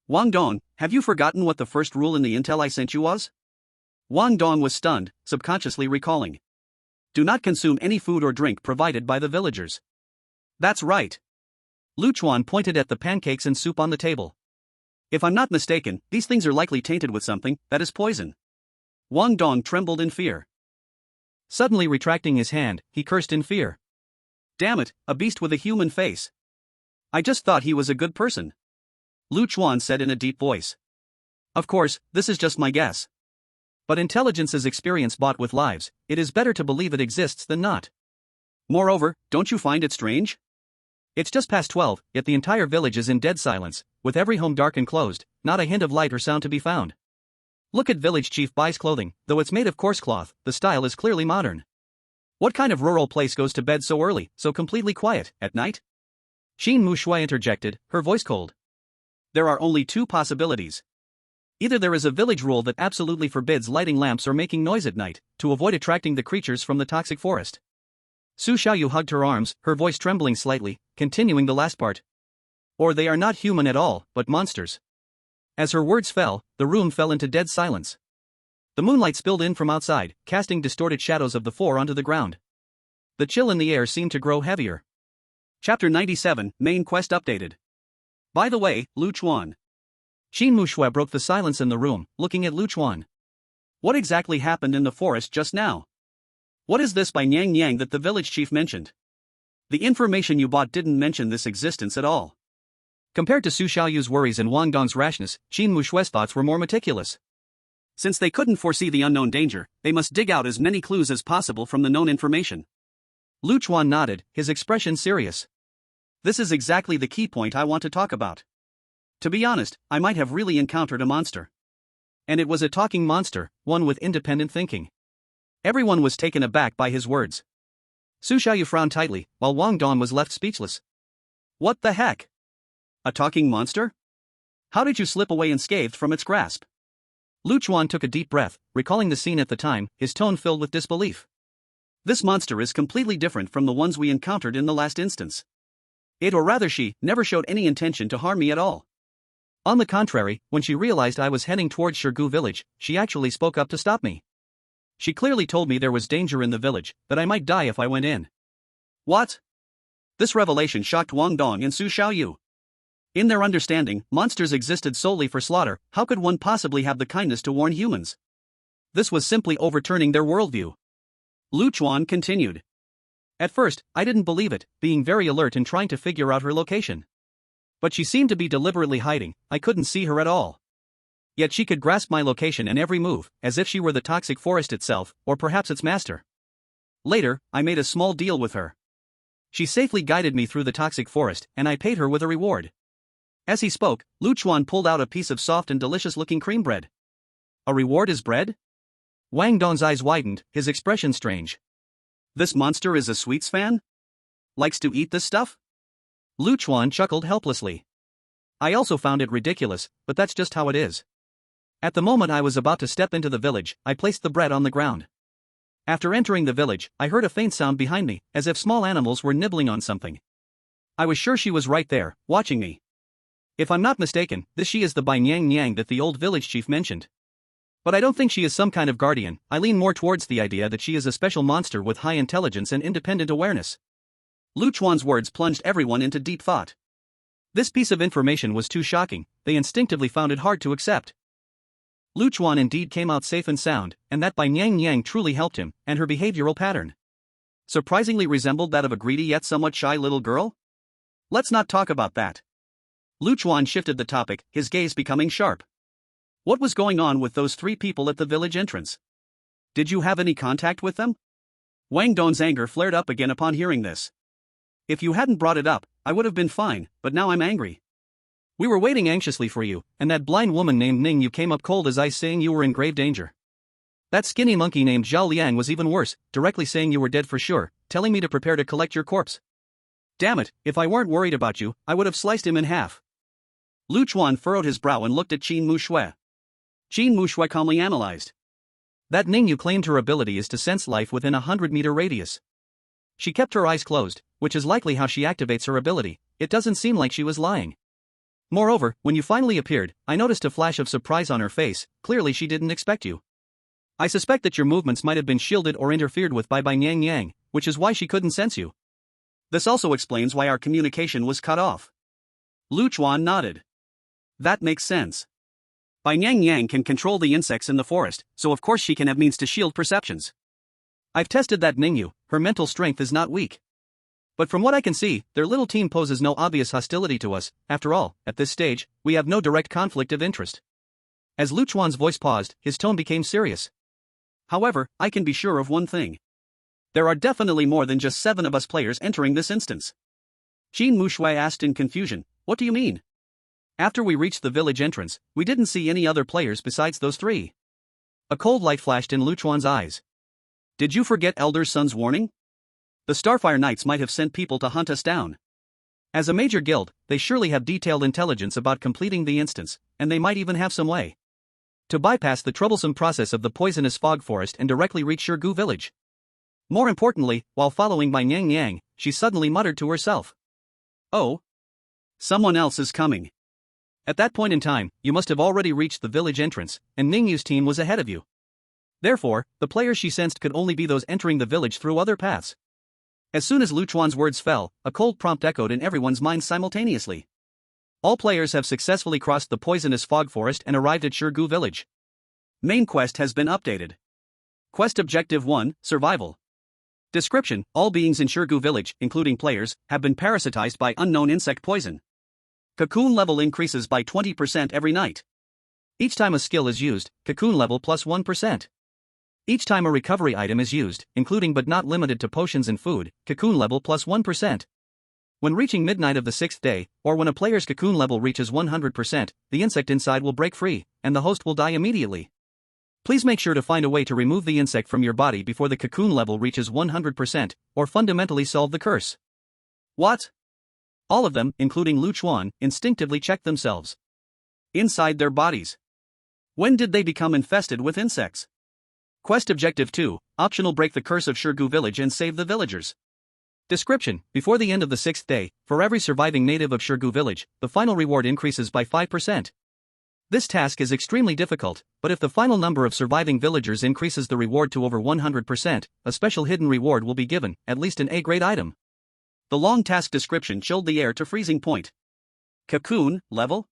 "Wang Dong, have you forgotten what the first rule in the intel I sent you was?" Wang Dong was stunned, subconsciously recalling. "Do not consume any food or drink provided by the villagers." "That's right." Lu Chuan pointed at the pancakes and soup on the table. "If I'm not mistaken, these things are likely tainted with something that is poison." Wang Dong trembled in fear. Suddenly retracting his hand, he cursed in fear. "Damn it, a beast with a human face. I just thought he was a good person," Lu Chuan said in a deep voice. "Of course, this is just my guess. But intelligence is experience bought with lives, it is better to believe it exists than not. Moreover, don't you find it strange? It's just past 12, yet the entire village is in dead silence, with every home dark and closed, not a hint of light or sound to be found. Look at village chief Bai's clothing, though it's made of coarse cloth, the style is clearly modern. What kind of rural place goes to bed so early, so completely quiet, at night?" Qin Mushue interjected, her voice cold. "There are only two possibilities. Either there is a village rule that absolutely forbids lighting lamps or making noise at night, to avoid attracting the creatures from the toxic forest." Su Xiaoyu hugged her arms, her voice trembling slightly, continuing the last part. "Or they are not human at all, but monsters." As her words fell, the room fell into dead silence. The moonlight spilled in from outside, casting distorted shadows of the four onto the ground. The chill in the air seemed to grow heavier. Chapter 97, Main Quest Updated. "By the way, Lu Chuan." Qin Mushue broke the silence in the room, looking at Lu Chuan. "What exactly happened in the forest just now? What is this by Nyang Nyang that the village chief mentioned? The information you bought didn't mention this existence at all." Compared to Su Xiaoyu's worries and Wang Dong's rashness, Qin Mushue's thoughts were more meticulous. Since they couldn't foresee the unknown danger, they must dig out as many clues as possible from the known information. Lu Chuan nodded, his expression serious. "This is exactly the key point I want to talk about. To be honest, I might have really encountered a monster. And it was a talking monster, one with independent thinking. Everyone was taken aback by his words. Su Xiaoyu frowned tightly, while Wang Dong was left speechless. What the heck? A talking monster? How did you slip away unscathed from its grasp? Lu Chuan took a deep breath, recalling the scene at the time, his tone filled with disbelief. This monster is completely different from the ones we encountered in the last instance. It, or rather she, never showed any intention to harm me at all. On the contrary, when she realized I was heading towards Shirgu village, she actually spoke up to stop me. She clearly told me there was danger in the village, that I might die if I went in. What? This revelation shocked Wang Dong and Su Xiaoyu. In their understanding, monsters existed solely for slaughter. How could one possibly have the kindness to warn humans? This was simply overturning their worldview. Lu Chuan continued. At first, I didn't believe it, being very alert and trying to figure out her location. But she seemed to be deliberately hiding, I couldn't see her at all. Yet she could grasp my location and every move, as if she were the toxic forest itself, or perhaps its master. Later, I made a small deal with her. She safely guided me through the toxic forest, and I paid her with a reward. As he spoke, Lu Chuan pulled out a piece of soft and delicious-looking cream bread. A reward is bread? Wang Dong's eyes widened, his expression strange. This monster is a sweets fan? Likes to eat this stuff? Lu Chuan chuckled helplessly. I also found it ridiculous, but that's just how it is. At the moment I was about to step into the village, I placed the bread on the ground. After entering the village, I heard a faint sound behind me, as if small animals were nibbling on something. I was sure she was right there, watching me. If I'm not mistaken, this she is the Bai Nyang Nyang that the old village chief mentioned. But I don't think she is some kind of guardian. I lean more towards the idea that she is a special monster with high intelligence and independent awareness. Lu Chuan's words plunged everyone into deep thought. This piece of information was too shocking, they instinctively found it hard to accept. Lu Chuan indeed came out safe and sound, and that Bai Nyang Nyang truly helped him, and her behavioral pattern surprisingly resembled that of a greedy yet somewhat shy little girl? Let's not talk about that. Lu Chuan shifted the topic, his gaze becoming sharp. What was going on with those three people at the village entrance? Did you have any contact with them? Wang Dong's anger flared up again upon hearing this. If you hadn't brought it up, I would have been fine, but now I'm angry. We were waiting anxiously for you, and that blind woman named Ning you came up cold as ice saying you were in grave danger. That skinny monkey named Zhao Liang was even worse, directly saying you were dead for sure, telling me to prepare to collect your corpse. Damn it, if I weren't worried about you, I would have sliced him in half. Lu Chuan furrowed his brow and looked at Qin Mushui. Qin Mushui calmly analyzed. That Ning you claimed her ability is to sense life within a 100-meter radius. She kept her eyes closed, which is likely how she activates her ability. It doesn't seem like she was lying. Moreover, when you finally appeared, I noticed a flash of surprise on her face. Clearly she didn't expect you. I suspect that your movements might have been shielded or interfered with by Nyang Yang, which is why she couldn't sense you. This also explains why our communication was cut off. Lu Chuan nodded. That makes sense. Bai Nyang Yang can control the insects in the forest, so of course she can have means to shield perceptions. I've tested that Ningyu, her mental strength is not weak. But from what I can see, their little team poses no obvious hostility to us. After all, at this stage, we have no direct conflict of interest. As Lu Chuan's voice paused, his tone became serious. However, I can be sure of one thing. There are definitely more than just 7 of us players entering this instance. Qin Mushui asked in confusion, what do you mean? After we reached the village entrance, we didn't see any other players besides those 3. A cold light flashed in Lu Chuan's eyes. Did you forget Elder Sun's warning? The Starfire Knights might have sent people to hunt us down. As a major guild, they surely have detailed intelligence about completing the instance, and they might even have some way to bypass the troublesome process of the poisonous fog forest and directly reach Shirgu village. More importantly, while following by Nyang Yang, she suddenly muttered to herself. Oh. Someone else is coming. At that point in time, you must have already reached the village entrance, and Ningyu's team was ahead of you. Therefore, the players she sensed could only be those entering the village through other paths. As soon as Lu Chuan's words fell, a cold prompt echoed in everyone's minds simultaneously. All players have successfully crossed the poisonous fog forest and arrived at Shirgu village. Main quest has been updated. Quest Objective 1, Survival. Description: all beings in Shirgu village, including players, have been parasitized by unknown insect poison. Cocoon level increases by 20% every night. Each time a skill is used, cocoon level plus 1%. Each time a recovery item is used, including but not limited to potions and food, cocoon level plus 1%. When reaching midnight of the 6th day, or when a player's cocoon level reaches 100%, the insect inside will break free, and the host will die immediately. Please make sure to find a way to remove the insect from your body before the cocoon level reaches 100%, or fundamentally solve the curse. What? All of them, including Chuan, instinctively checked themselves. Inside their bodies. When did they become infested with insects? Quest Objective 2, optional: break the curse of Shirgu village and save the villagers. Description: before the end of the 6th day, for every surviving native of Shirgu village, the final reward increases by 5%. This task is extremely difficult, but if the final number of surviving villagers increases the reward to over 100%, a special hidden reward will be given, at least an A-grade item. The long task description chilled the air to freezing point. Cocoon level?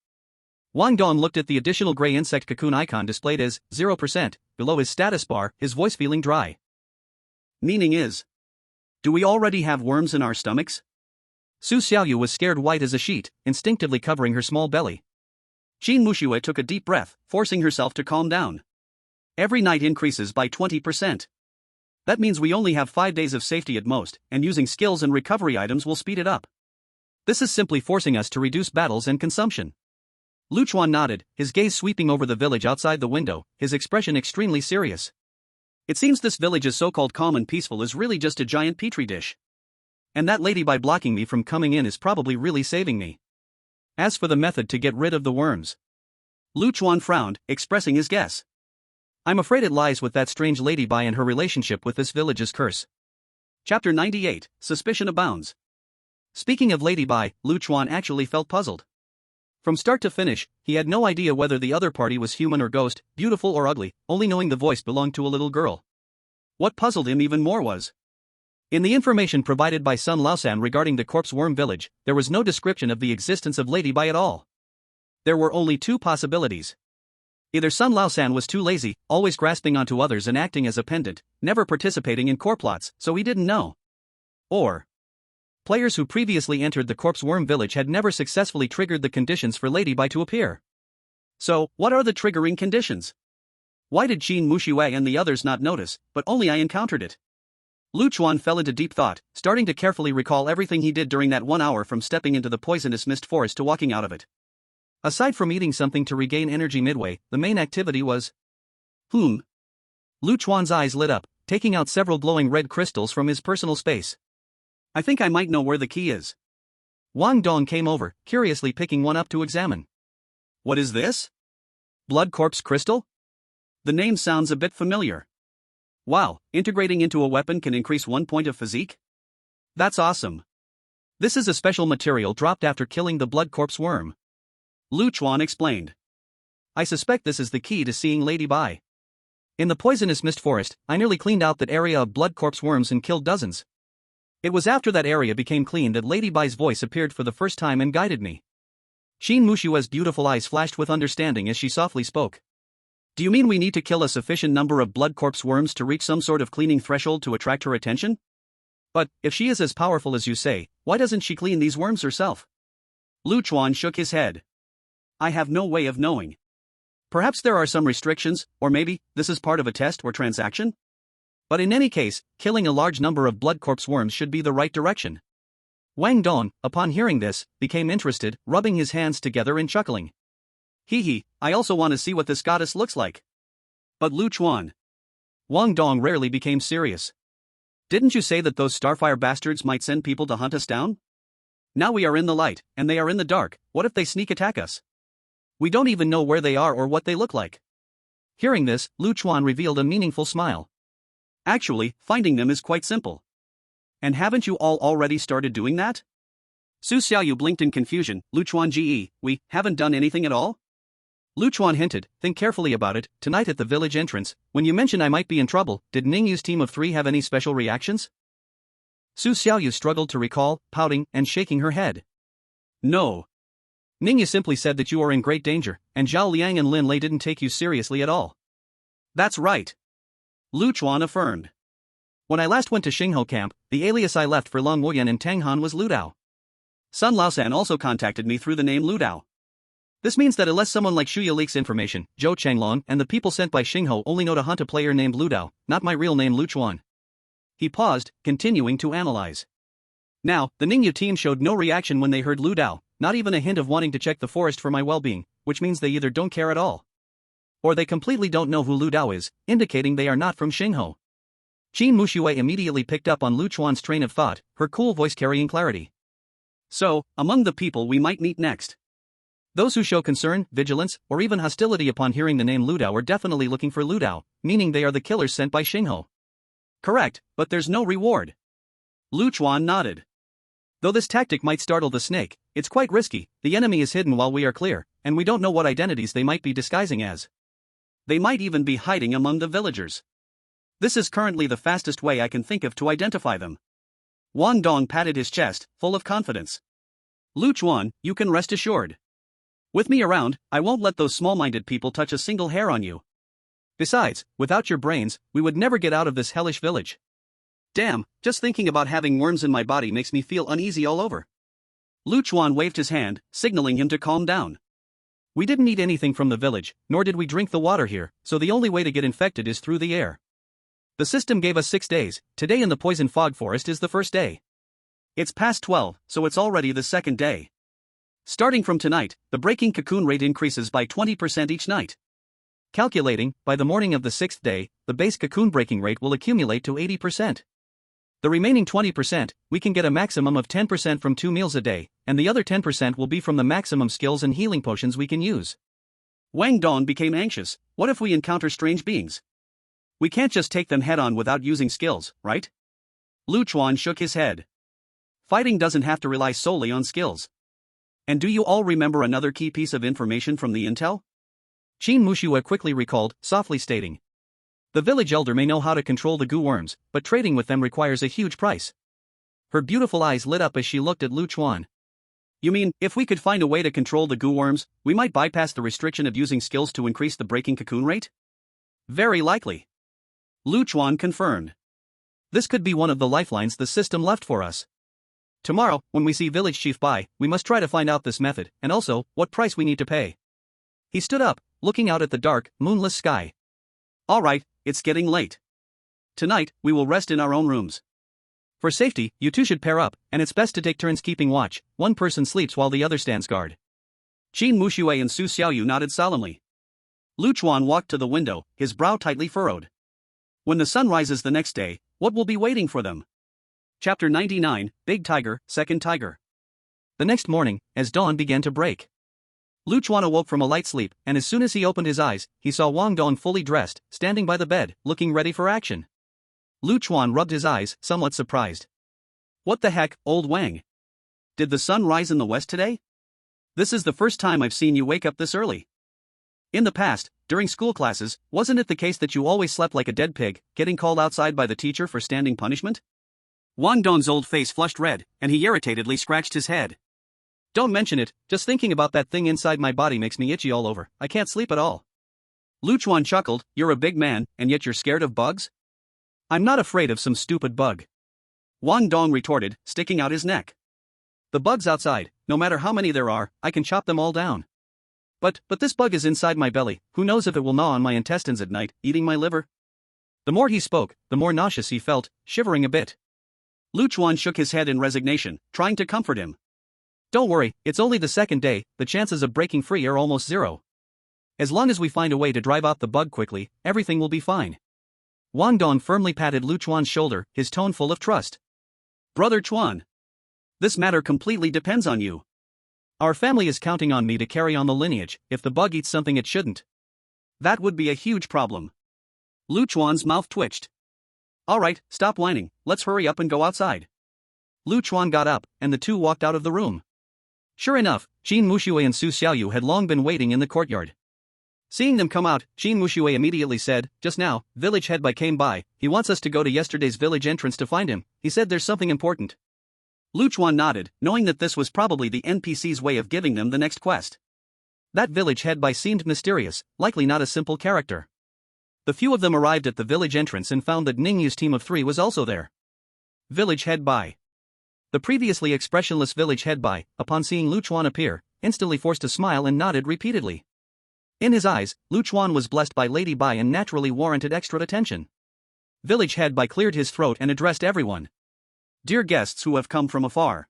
Wang Dong looked at the additional gray insect cocoon icon displayed as 0% below his status bar, his voice feeling dry. Meaning is, do we already have worms in our stomachs? Su Xiaoyu was scared white as a sheet, instinctively covering her small belly. Qin Muxue took a deep breath, forcing herself to calm down. Every night increases by 20%. That means we only have 5 days of safety at most, and using skills and recovery items will speed it up. This is simply forcing us to reduce battles and consumption. Chuan nodded, his gaze sweeping over the village outside the window, his expression extremely serious. It seems this village's so-called calm and peaceful is really just a giant petri dish. And that lady by blocking me from coming in is probably really saving me. As for the method to get rid of the worms, Chuan frowned, expressing his guess. I'm afraid it lies with that strange ladyby and her relationship with this village's curse. Chapter 98, Suspicion Abounds. Speaking of ladyby, Chuan actually felt puzzled. From start to finish, he had no idea whether the other party was human or ghost, beautiful or ugly, only knowing the voice belonged to a little girl. What puzzled him even more was, in the information provided by Sun Laosan regarding the corpse worm village, there was no description of the existence of ladyby at all. There were only two possibilities. Either Sun Laosan was too lazy, always grasping onto others and acting as a pendant, never participating in core plots, so he didn't know. Or players who previously entered the corpse worm village had never successfully triggered the conditions for ladyby to appear. So, what are the triggering conditions? Why did Qin Muxue and the others not notice, but only I encountered it? Chuan fell into deep thought, starting to carefully recall everything he did during that 1 hour from stepping into the poisonous mist forest to walking out of it. Aside from eating something to regain energy midway, the main activity was Chuan's eyes lit up, taking out several glowing red crystals from his personal space. I think I might know where the key is. Wang Dong came over, curiously picking one up to examine. What is this? Blood corpse crystal? The name sounds a bit familiar. Wow, integrating into a weapon can increase 1 point of physique? That's awesome. This is a special material dropped after killing the blood corpse worm. Chuan explained. I suspect this is the key to seeing ladyby. In the poisonous mist forest, I nearly cleaned out that area of blood corpse worms and killed dozens. It was after that area became clean that ladyby's voice appeared for the first time and guided me. Qin Muxue's beautiful eyes flashed with understanding as she softly spoke. Do you mean we need to kill a sufficient number of blood corpse worms to reach some sort of cleaning threshold to attract her attention? But, if she is as powerful as you say, why doesn't she clean these worms herself? Chuan shook his head. I have no way of knowing. Perhaps there are some restrictions, or maybe this is part of a test or transaction? But in any case, killing a large number of blood corpse worms should be the right direction. Wang Dong, upon hearing this, became interested, rubbing his hands together and chuckling. Hee, I also want to see what this goddess looks like. But Chuan. Wang Dong rarely became serious. Didn't you say that those Starfire bastards might send people to hunt us down? Now we are in the light, and they are in the dark, what if they sneak attack us? We don't even know where they are or what they look like. Hearing this, Chuan revealed a meaningful smile. Actually, finding them is quite simple. And haven't you all already started doing that? Su Xiaoyu blinked in confusion. Chuan we haven't done anything at all? Chuan hinted, think carefully about it, tonight at the village entrance, when you mentioned I might be in trouble, did Ningyu's team of 3 have any special reactions? Su Xiaoyu struggled to recall, pouting and shaking her head. No. Ningyu simply said that you are in great danger, and Zhao Liang and Lin Lei didn't take you seriously at all. That's right. Chuan affirmed. When I last went to Xingho camp, the alias I left for Long Wuyan and Tanghan was Ludao. Sun Laosan also contacted me through the name Ludao. This means that unless someone like Shuya leaks information, Zhou Changlong and the people sent by Xingho only know to hunt a player named Ludao, not my real name Chuan. He paused, continuing to analyze. Now, the Ningyu team showed no reaction when they heard Lu Dao, not even a hint of wanting to check the forest for my well-being, which means they either don't care at all, or they completely don't know who Lu Dao is, indicating they are not from Xingho. Qin Mushui immediately picked up on Lu Chuan's train of thought, her cool voice carrying clarity. So, among the people we might meet next, those who show concern, vigilance, or even hostility upon hearing the name Lu Dao are definitely looking for Lu Dao, meaning they are the killers sent by Xingho. Correct, but there's no reward. Lu Chuan nodded. Though this tactic might startle the snake, it's quite risky. The enemy is hidden while we are clear, and we don't know what identities they might be disguising as. They might even be hiding among the villagers. This is currently the fastest way I can think of to identify them. Wang Dong patted his chest, full of confidence. Lu Chuan, you can rest assured. With me around, I won't let those small-minded people touch a single hair on you. Besides, without your brains, we would never get out of this hellish village. Damn, just thinking about having worms in my body makes me feel uneasy all over. Lu Chuan waved his hand, signaling him to calm down. We didn't eat anything from the village, nor did we drink the water here, so the only way to get infected is through the air. The system gave us 6 days. Today in the poison fog forest is the first day. It's past 12, so it's already the second day. Starting from tonight, the breaking cocoon rate increases by 20% each night. Calculating, by the morning of the 6th day, the base cocoon breaking rate will accumulate to 80%. The remaining 20%, we can get a maximum of 10% from 2 meals a day, and the other 10% will be from the maximum skills and healing potions we can use. Wang Dong became anxious. What if we encounter strange beings? We can't just take them head-on without using skills, right? Lu Chuan shook his head. Fighting doesn't have to rely solely on skills. And do you all remember another key piece of information from the intel? Qin Mushui quickly recalled, softly stating. The village elder may know how to control the goo worms, but trading with them requires a huge price. Her beautiful eyes lit up as she looked at Lu Chuan. You mean, if we could find a way to control the goo worms, we might bypass the restriction of using skills to increase the breaking cocoon rate? Very likely. Lu Chuan confirmed. This could be one of the lifelines the system left for us. Tomorrow, when we see Village Chief Bai, we must try to find out this method, and also, what price we need to pay. He stood up, looking out at the dark, moonless sky. All right, it's getting late. Tonight, we will rest in our own rooms. For safety, you two should pair up, and it's best to take turns keeping watch. One person sleeps while the other stands guard. Qin Mushui and Su Xiaoyu nodded solemnly. Lu Chuan walked to the window, his brow tightly furrowed. When the sun rises the next day, what will be waiting for them? Chapter 99, Big Tiger, Second Tiger. The next morning, as dawn began to break, Lu Chuan awoke from a light sleep, and as soon as he opened his eyes, he saw Wang Dong fully dressed, standing by the bed, looking ready for action. Lu Chuan rubbed his eyes, somewhat surprised. What the heck, old Wang? Did the sun rise in the west today? This is the first time I've seen you wake up this early. In the past, during school classes, wasn't it the case that you always slept like a dead pig, getting called outside by the teacher for standing punishment? Wang Dong's old face flushed red, and he irritatedly scratched his head. Don't mention it, just thinking about that thing inside my body makes me itchy all over. I can't sleep at all. Lu Chuan chuckled. You're a big man, and yet you're scared of bugs? I'm not afraid of some stupid bug. Wang Dong retorted, sticking out his neck. The bugs outside, no matter how many there are, I can chop them all down. But this bug is inside my belly. Who knows if it will gnaw on my intestines at night, eating my liver? The more he spoke, the more nauseous he felt, shivering a bit. Lu Chuan shook his head in resignation, trying to comfort him. Don't worry, it's only the second day, the chances of breaking free are almost zero. As long as we find a way to drive out the bug quickly, everything will be fine. Wang Dong firmly patted Lu Chuan's shoulder, his tone full of trust. Brother Chuan. This matter completely depends on you. Our family is counting on me to carry on the lineage. If the bug eats something it shouldn't, that would be a huge problem. Lu Chuan's mouth twitched. All right, stop whining, let's hurry up and go outside. Lu Chuan got up, and the two walked out of the room. Sure enough, Qin Mushui and Su Xiaoyu had long been waiting in the courtyard. Seeing them come out, Qin Mushui immediately said, just now, village head by came by. He wants us to go to yesterday's village entrance to find him. He said there's something important. Lu Chuan nodded, knowing that this was probably the NPC's way of giving them the next quest. That village head by seemed mysterious, likely not a simple character. The few of them arrived at the village entrance and found that Ningyu's team of 3 was also there. Village head by. The previously expressionless village head by, upon seeing Lu Chuan appear, instantly forced a smile and nodded repeatedly. In his eyes, Lu Chuan was blessed by Lady Bai and naturally warranted extra attention. Village head by cleared his throat and addressed everyone. Dear guests who have come from afar.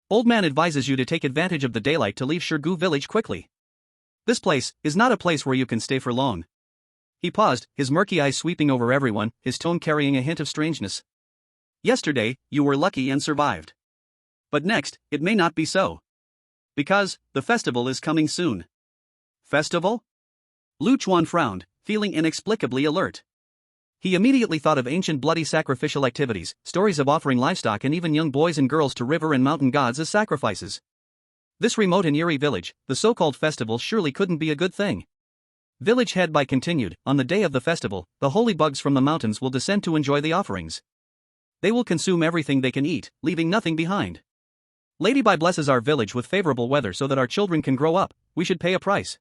Old man advises you to take advantage of the daylight to leave Shirgu village quickly. This place is not a place where you can stay for long. He paused, his murky eyes sweeping over everyone, his tone carrying a hint of strangeness. Yesterday, you were lucky and survived. But next, it may not be so. Because, the festival is coming soon. Festival? Chuan frowned, feeling inexplicably alert. He immediately thought of ancient bloody sacrificial activities, stories of offering livestock and even young boys and girls to river and mountain gods as sacrifices. This remote and eerie village, the so-called festival, surely couldn't be a good thing. Village head by continued, on the day of the festival, the holy bugs from the mountains will descend to enjoy the offerings. They will consume everything they can eat, leaving nothing behind. Lady Bai blesses our village with favorable weather so that our children can grow up. We should pay a price.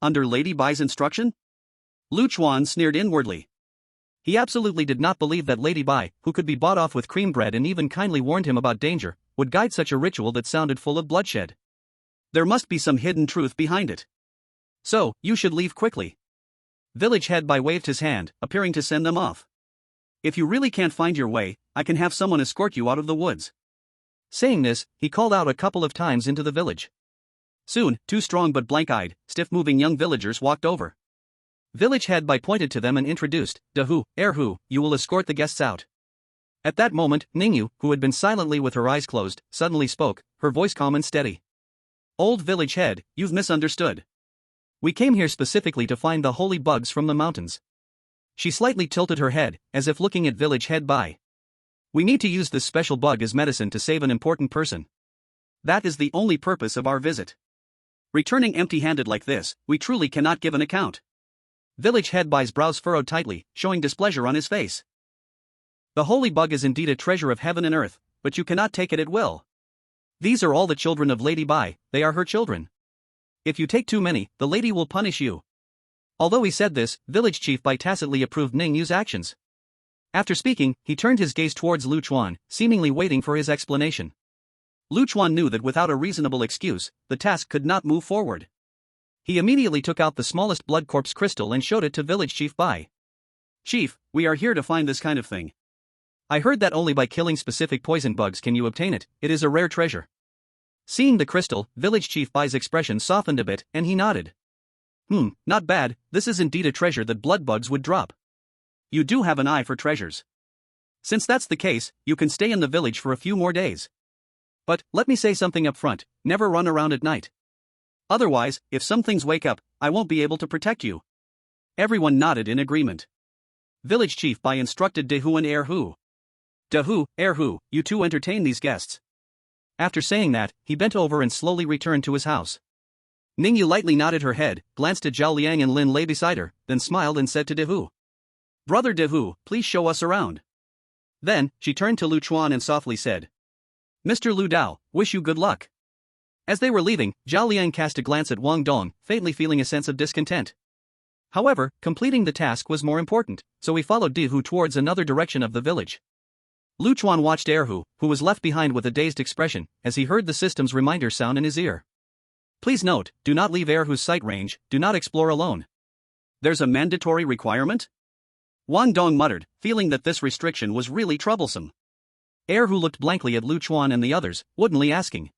Under Lady Bai's instruction? Chuan sneered inwardly. He absolutely did not believe that Lady Bai, who could be bought off with cream bread and even kindly warned him about danger, would guide such a ritual that sounded full of bloodshed. There must be some hidden truth behind it. So, you should leave quickly. Village head Bai waved his hand, appearing to send them off. If you really can't find your way, I can have someone escort you out of the woods. Saying this, he called out a couple of times into the village. Soon, two strong but blank-eyed, stiff-moving young villagers walked over. Village head Bai pointed to them and introduced, Dahu, Erhu, you will escort the guests out. At that moment, Ningyu, who had been silently with her eyes closed, suddenly spoke, her voice calm and steady. Old village head, you've misunderstood. We came here specifically to find the holy bugs from the mountains. She slightly tilted her head, as if looking at village head Bai. We need to use this special bug as medicine to save an important person. That is the only purpose of our visit. Returning empty-handed like this, we truly cannot give an account. Village head Bai's brows furrowed tightly, showing displeasure on his face. The holy bug is indeed a treasure of heaven and earth, but you cannot take it at will. These are all the children of Lady Bai, they are her children. If you take too many, the lady will punish you. Although he said this, village chief Bai tacitly approved Ningyu's actions. After speaking, he turned his gaze towards Chuan, seemingly waiting for his explanation. Chuan knew that without a reasonable excuse, the task could not move forward. He immediately took out the smallest blood corpse crystal and showed it to village chief Bai. Chief, we are here to find this kind of thing. I heard that only by killing specific poison bugs can you obtain it, it is a rare treasure. Seeing the crystal, village chief Bai's expression softened a bit, and he nodded. Not bad, this is indeed a treasure that blood bugs would drop. You do have an eye for treasures. Since that's the case, you can stay in the village for a few more days. But, let me say something up front, never run around at night. Otherwise, if some things wake up, I won't be able to protect you. Everyone nodded in agreement. Village chief Bai instructed Dahu and Erhu. Dahu, Erhu, you two entertain these guests. After saying that, he bent over and slowly returned to his house. Ningyu lightly nodded her head, glanced at Zhao Liang and Lin lay beside her, then smiled and said to Dahu. Brother Dahu, please show us around. Then, she turned to Chuan and softly said. Mr. Lu Dao, wish you good luck. As they were leaving, Zhao Liang cast a glance at Wang Dong, faintly feeling a sense of discontent. However, completing the task was more important, so he followed Dahu towards another direction of the village. Chuan watched Erhu, who was left behind with a dazed expression, as he heard the system's reminder sound in his ear. Please note, do not leave Erhu's sight range, do not explore alone. There's a mandatory requirement? Wang Dong muttered, feeling that this restriction was really troublesome. Erhu looked blankly at Chuan and the others, woodenly asking.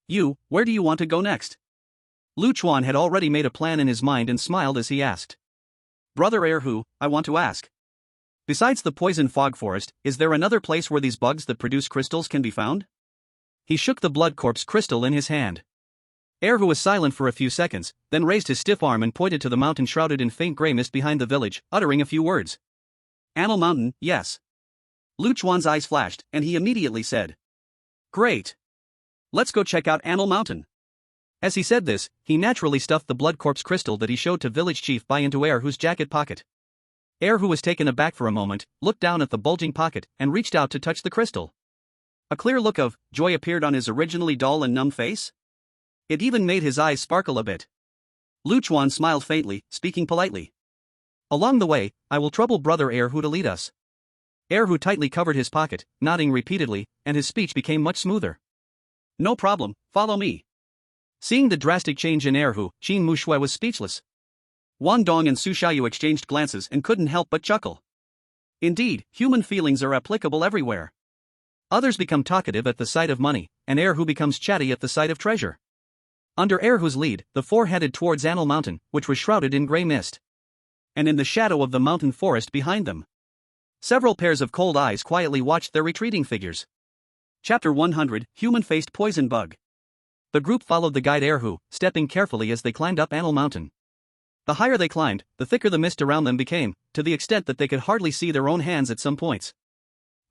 You, where do you want to go next? Chuan had already made a plan in his mind and smiled as he asked. Brother Erhu, I want to ask. Besides the poison fog forest, is there another place where these bugs that produce crystals can be found? He shook the blood corpse crystal in his hand. Erhu was silent for a few seconds, then raised his stiff arm and pointed to the mountain shrouded in faint grey mist behind the village, uttering a few words. Anil Mountain, yes. Chuan's eyes flashed, and he immediately said. Great. Let's go check out Anil Mountain. As he said this, he naturally stuffed the blood corpse crystal that he showed to village chief Bai into Erhu's jacket pocket. Erhu was taken aback for a moment, looked down at the bulging pocket, and reached out to touch the crystal. A clear look of joy appeared on his originally dull and numb face. It even made his eyes sparkle a bit. Chuan smiled faintly, speaking politely. Along the way, I will trouble brother Erhu to lead us. Erhu tightly covered his pocket, nodding repeatedly, and his speech became much smoother. No problem, follow me. Seeing the drastic change in Erhu, Qin Mushui was speechless. Wang Dong and Su Xiaoyu exchanged glances and couldn't help but chuckle. Indeed, human feelings are applicable everywhere. Others become talkative at the sight of money, and Air who becomes chatty at the sight of treasure. Under Air who's lead, the four headed towards Anil Mountain, which was shrouded in grey mist. And in the shadow of the mountain forest behind them, several pairs of cold eyes quietly watched their retreating figures. Chapter 100, Human-Faced Poison Bug. The group followed the guide Air who, stepping carefully as they climbed up Anil Mountain. The higher they climbed, the thicker the mist around them became, to the extent that they could hardly see their own hands at some points.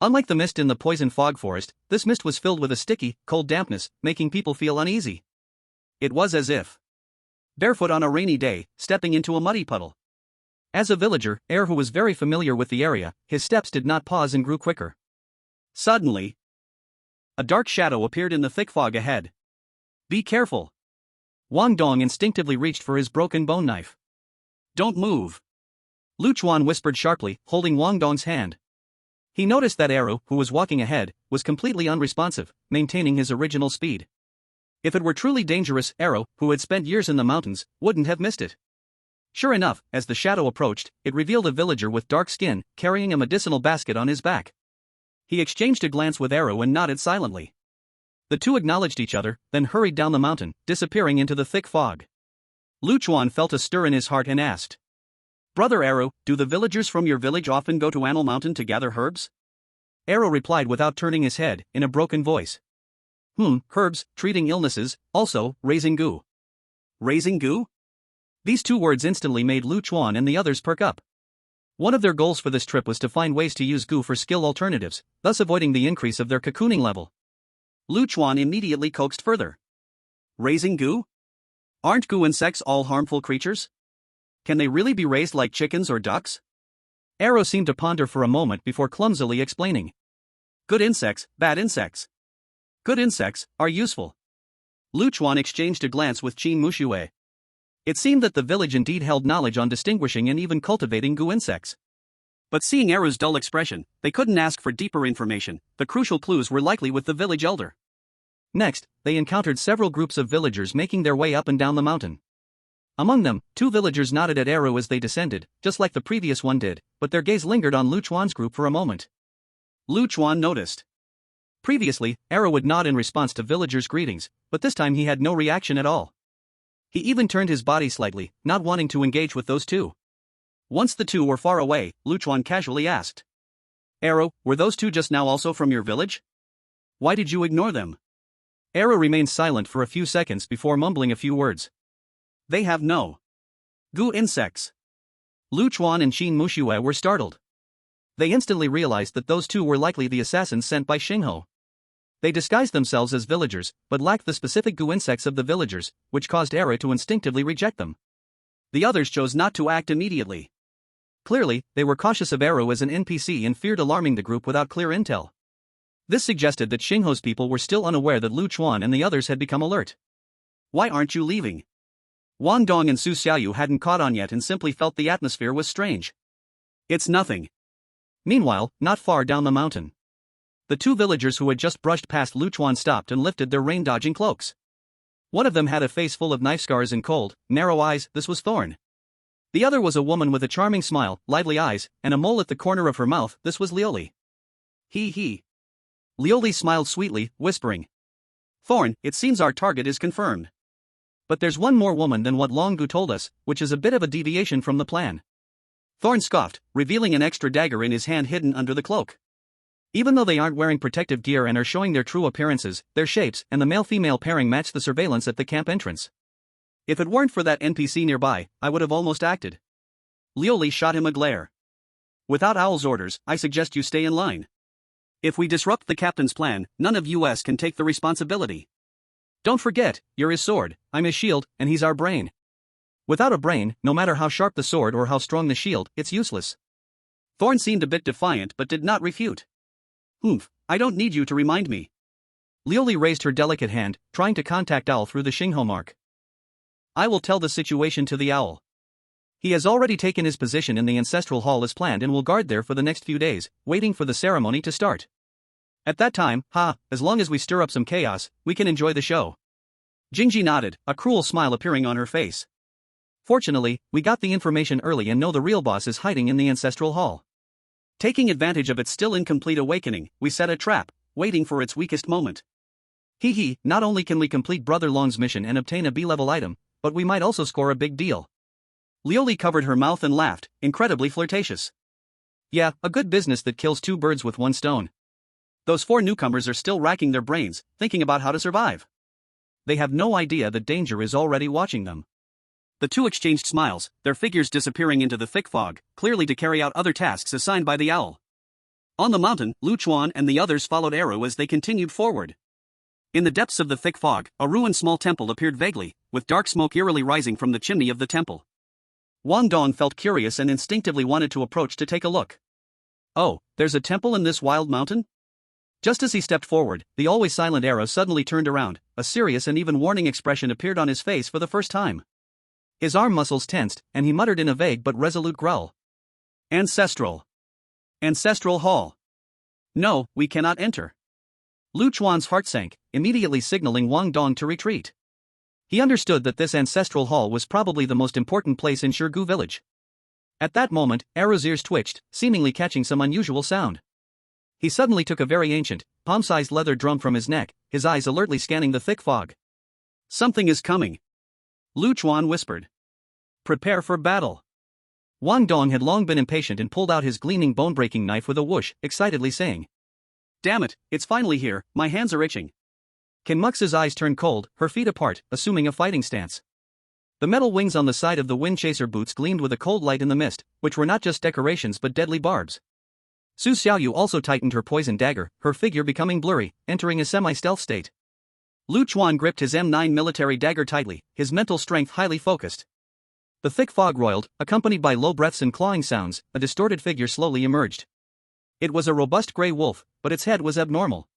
Unlike the mist in the poison fog forest, this mist was filled with a sticky, cold dampness, making people feel uneasy. It was as if barefoot on a rainy day, stepping into a muddy puddle. As a villager, Air who was very familiar with the area, his steps did not pause and grew quicker. Suddenly, a dark shadow appeared in the thick fog ahead. Be careful. Wang Dong instinctively reached for his broken bone knife. Don't move. Chuan whispered sharply, holding Wang Dong's hand. He noticed that Air who was walking ahead, was completely unresponsive, maintaining his original speed. If it were truly dangerous, Air who had spent years in the mountains, wouldn't have missed it. Sure enough, as the shadow approached, it revealed a villager with dark skin, carrying a medicinal basket on his back. He exchanged a glance with Air and nodded silently. The two acknowledged each other, then hurried down the mountain, disappearing into the thick fog. Chuan felt a stir in his heart and asked, Brother Air, do the villagers from your village often go to Anil Mountain to gather herbs? Air replied without turning his head, in a broken voice. Herbs, treating illnesses, also, raising goo. Raising goo? These two words instantly made Chuan and the others perk up. One of their goals for this trip was to find ways to use goo for skill alternatives, thus avoiding the increase of their cocooning level. Chuan immediately coaxed further. Raising goo? Aren't goo insects all harmful creatures? Can they really be raised like chickens or ducks? Air seemed to ponder for a moment before clumsily explaining. Good insects, bad insects. Good insects are useful. Chuan exchanged a glance with Qin Mushue. It seemed that the village indeed held knowledge on distinguishing and even cultivating goo insects. But seeing Air's dull expression, they couldn't ask for deeper information. The crucial clues were likely with the village elder. Next, they encountered several groups of villagers making their way up and down the mountain. Among them, two villagers nodded at Air as they descended, just like the previous one did, but their gaze lingered on Chuan's group for a moment. Chuan noticed. Previously, Air would nod in response to villagers' greetings, but this time he had no reaction at all. He even turned his body slightly, not wanting to engage with those two. Once the two were far away, Chuan casually asked. Air, were those two just now also from your village? Why did you ignore them? Air remained silent for a few seconds before mumbling a few words. They have no goo insects. Chuan and Qin Mushue were startled. They instantly realized that those two were likely the assassins sent by Xingho. They disguised themselves as villagers, but lacked the specific goo insects of the villagers, which caused Air to instinctively reject them. The others chose not to act immediately. Clearly, they were cautious of Air as an NPC and feared alarming the group without clear intel. This suggested that Xingho's people were still unaware that Chuan and the others had become alert. Why aren't you leaving? Wang Dong and Su Xiaoyu hadn't caught on yet and simply felt the atmosphere was strange. It's nothing. Meanwhile, not far down the mountain, the two villagers who had just brushed past Chuan stopped and lifted their rain-dodging cloaks. One of them had a face full of knife scars and cold, narrow eyes. This was Thorn. The other was a woman with a charming smile, lively eyes, and a mole at the corner of her mouth. This was Lioli. He. Lioli smiled sweetly, whispering. Thorn, it seems our target is confirmed. But there's one more woman than what Long Gu told us, which is a bit of a deviation from the plan. Thorn scoffed, revealing an extra dagger in his hand hidden under the cloak. Even though they aren't wearing protective gear and are showing their true appearances, their shapes and the male-female pairing match the surveillance at the camp entrance. If it weren't for that NPC nearby, I would have almost acted. Lioli shot him a glare. Without Owl's orders, I suggest you stay in line. If we disrupt the captain's plan, none of us can take the responsibility. Don't forget, you're his sword, I'm his shield, and he's our brain. Without a brain, no matter how sharp the sword or how strong the shield, it's useless. Thorn seemed a bit defiant but did not refute. I don't need you to remind me. Lioli raised her delicate hand, trying to contact Owl through the Xingho mark. I will tell the situation to the Owl. He has already taken his position in the ancestral hall as planned and will guard there for the next few days, waiting for the ceremony to start. At that time, as long as we stir up some chaos, we can enjoy the show. Jingji nodded, a cruel smile appearing on her face. Fortunately, we got the information early and know the real boss is hiding in the ancestral hall. Taking advantage of its still incomplete awakening, we set a trap, waiting for its weakest moment. Hee, not only can we complete Brother Long's mission and obtain a B-level item, but we might also score a big deal. Lioli covered her mouth and laughed, incredibly flirtatious. Yeah, a good business that kills two birds with one stone. Those 4 newcomers are still racking their brains, thinking about how to survive. They have no idea that danger is already watching them. The 2 exchanged smiles, their figures disappearing into the thick fog, clearly to carry out other tasks assigned by the owl. On the mountain, Chuan and the others followed Eru as they continued forward. In the depths of the thick fog, a ruined small temple appeared vaguely, with dark smoke eerily rising from the chimney of the temple. Wang Dong felt curious and instinctively wanted to approach to take a look. Oh, there's a temple in this wild mountain? Just as he stepped forward, the always silent Eru suddenly turned around. A serious and even warning expression appeared on his face for the first time. His arm muscles tensed, and he muttered in a vague but resolute growl. Ancestral Hall. No, we cannot enter. Chuan's heart sank, immediately signaling Wang Dong to retreat. He understood that this ancestral hall was probably the most important place in Shirgu village. At that moment, Eru's ears twitched, seemingly catching some unusual sound. He suddenly took a very ancient, palm-sized leather drum from his neck, his eyes alertly scanning the thick fog. Something is coming, Chuan whispered. Prepare for battle. Wang Dong had long been impatient and pulled out his gleaming bone-breaking knife with a whoosh, excitedly saying, Damn it, it's finally here, my hands are itching. Ken Mux's eyes turned cold, her feet apart, assuming a fighting stance. The metal wings on the side of the wind chaser boots gleamed with a cold light in the mist, which were not just decorations but deadly barbs. Su Xiaoyu also tightened her poison dagger, her figure becoming blurry, entering a semi-stealth state. Chuan gripped his M9 military dagger tightly, his mental strength highly focused. The thick fog roiled, accompanied by low breaths and clawing sounds. A distorted figure slowly emerged. It was a robust gray wolf, but its head was abnormal.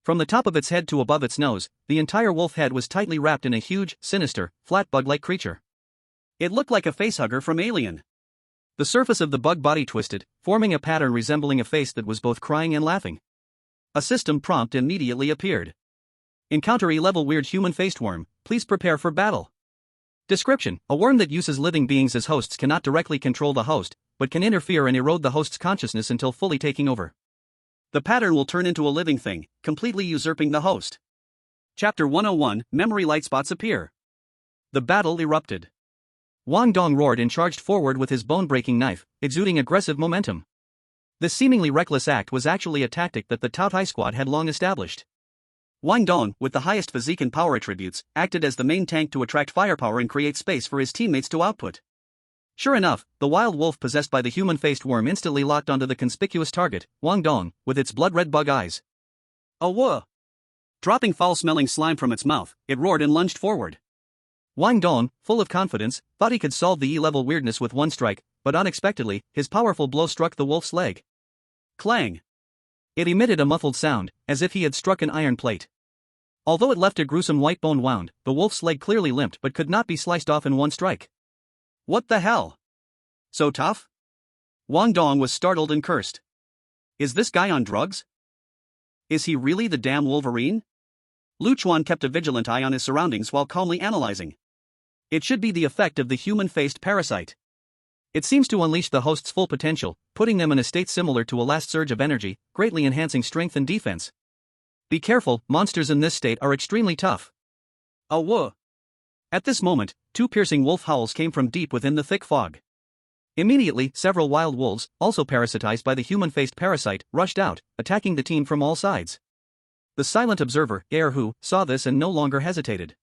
From the top of its head to above its nose, the entire wolf head was tightly wrapped in a huge, sinister, flat bug-like creature. It looked like a facehugger from Alien. The surface of the bug body twisted, forming a pattern resembling a face that was both crying and laughing. A system prompt immediately appeared. Encounter E-level weird human-faced worm, please prepare for battle. Description: a worm that uses living beings as hosts cannot directly control the host, but can interfere and erode the host's consciousness until fully taking over. The pattern will turn into a living thing, completely usurping the host. Chapter 101, Memory light spots appear. The battle erupted. Wang Dong roared and charged forward with his bone-breaking knife, exuding aggressive momentum. This seemingly reckless act was actually a tactic that the Tao Tai squad had long established. Wang Dong, with the highest physique and power attributes, acted as the main tank to attract firepower and create space for his teammates to output. Sure enough, the wild wolf possessed by the human-faced worm instantly locked onto the conspicuous target, Wang Dong, with its blood-red bug eyes. Awah! Dropping foul-smelling slime from its mouth, it roared and lunged forward. Wang Dong, full of confidence, thought he could solve the E-level weirdness with one strike, but unexpectedly, his powerful blow struck the wolf's leg. Clang! It emitted a muffled sound, as if he had struck an iron plate. Although it left a gruesome white bone wound, the wolf's leg clearly limped but could not be sliced off in one strike. What the hell? So tough? Wang Dong was startled and cursed. Is this guy on drugs? Is he really the damn Wolverine? Chuan kept a vigilant eye on his surroundings while calmly analyzing. It should be the effect of the human-faced parasite. It seems to unleash the host's full potential, putting them in a state similar to a last surge of energy, greatly enhancing strength and defense. Be careful, monsters in this state are extremely tough. Awah! At this moment, 2 piercing wolf howls came from deep within the thick fog. Immediately, several wild wolves, also parasitized by the human-faced parasite, rushed out, attacking the team from all sides. The silent observer, Erhu, saw this and no longer hesitated.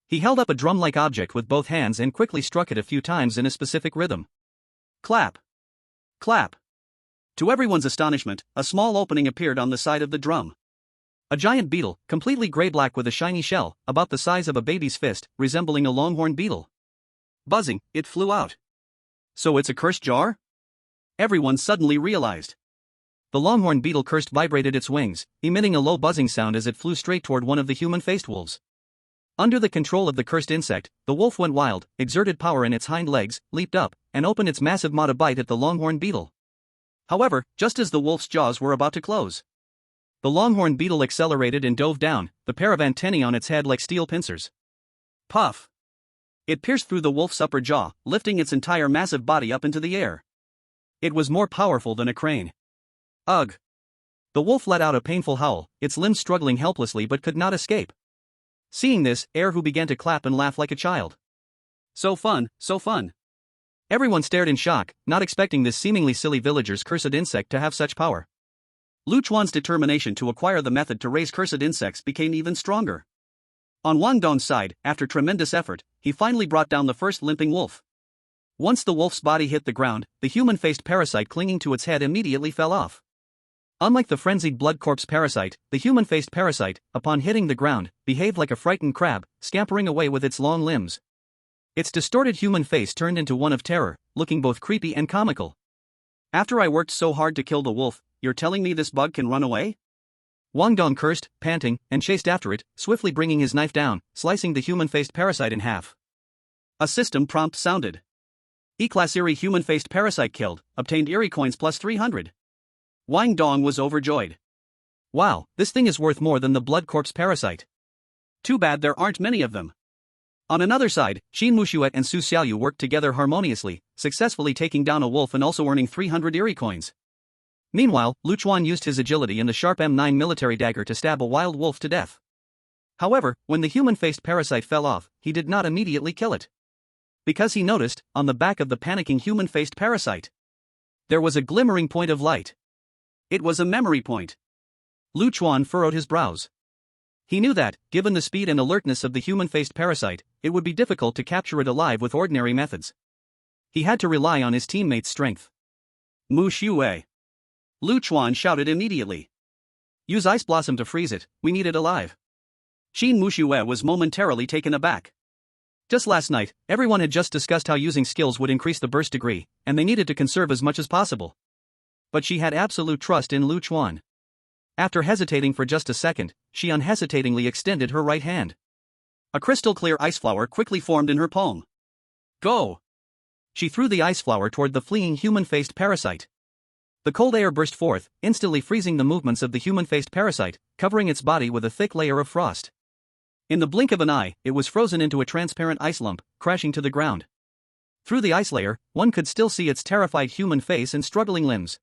He held up a drum-like object with both hands and quickly struck it a few times in a specific rhythm. Clap! Clap! To everyone's astonishment, a small opening appeared on the side of the drum. A giant beetle, completely gray-black with a shiny shell, about the size of a baby's fist, resembling a longhorn beetle. Buzzing, it flew out. So it's a cursed jar? Everyone suddenly realized. The longhorn beetle cursed vibrated its wings, emitting a low buzzing sound as it flew straight toward one of the human-faced wolves. Under the control of the cursed insect, the wolf went wild, exerted power in its hind legs, leaped up, and opened its massive maw to bite at the longhorn beetle. However, just as the wolf's jaws were about to close, the longhorn beetle accelerated and dove down, the pair of antennae on its head like steel pincers. Puff! It pierced through the wolf's upper jaw, lifting its entire massive body up into the air. It was more powerful than a crane. Ugh! The wolf let out a painful howl, its limbs struggling helplessly but could not escape. Seeing this, who began to clap and laugh like a child. So fun, so fun. Everyone stared in shock, not expecting this seemingly silly villager's cursed insect to have such power. Chuan's determination to acquire the method to raise cursed insects became even stronger. On Wang Dong's side, after tremendous effort, he finally brought down the first limping wolf. Once the wolf's body hit the ground, the human-faced parasite clinging to its head immediately fell off. Unlike the frenzied blood corpse parasite, the human-faced parasite, upon hitting the ground, behaved like a frightened crab, scampering away with its long limbs. Its distorted human face turned into one of terror, looking both creepy and comical. After I worked so hard to kill the wolf, you're telling me this bug can run away? Wang Dong cursed, panting, and chased after it, swiftly bringing his knife down, slicing the human-faced parasite in half. A system prompt sounded. E-class Eerie human-faced parasite killed, obtained Eerie coins plus 300. Wang Dong was overjoyed. Wow, this thing is worth more than the blood corpse parasite. Too bad there aren't many of them. On another side, Qin Mushuet and Su Xiaoyu worked together harmoniously, successfully taking down a wolf and also earning 300 Eerie coins. Meanwhile, Chuan used his agility and the sharp M9 military dagger to stab a wild wolf to death. However, when the human-faced parasite fell off, he did not immediately kill it. Because he noticed, on the back of the panicking human-faced parasite, there was a glimmering point of light. It was a memory point. Chuan furrowed his brows. He knew that, given the speed and alertness of the human-faced parasite, it would be difficult to capture it alive with ordinary methods. He had to rely on his teammates' strength. Mu Xue. Chuan shouted immediately. Use Ice Blossom to freeze it, we need it alive. Qin Mushuet was momentarily taken aback. Just last night, everyone had just discussed how using skills would increase the burst degree, and they needed to conserve as much as possible. But she had absolute trust in Chuan. After hesitating for just a second, she unhesitatingly extended her right hand. A crystal-clear ice flower quickly formed in her palm. Go! She threw the ice flower toward the fleeing human-faced parasite. The cold air burst forth, instantly freezing the movements of the human-faced parasite, covering its body with a thick layer of frost. In the blink of an eye, it was frozen into a transparent ice lump, crashing to the ground. Through the ice layer, one could still see its terrified human face and struggling limbs.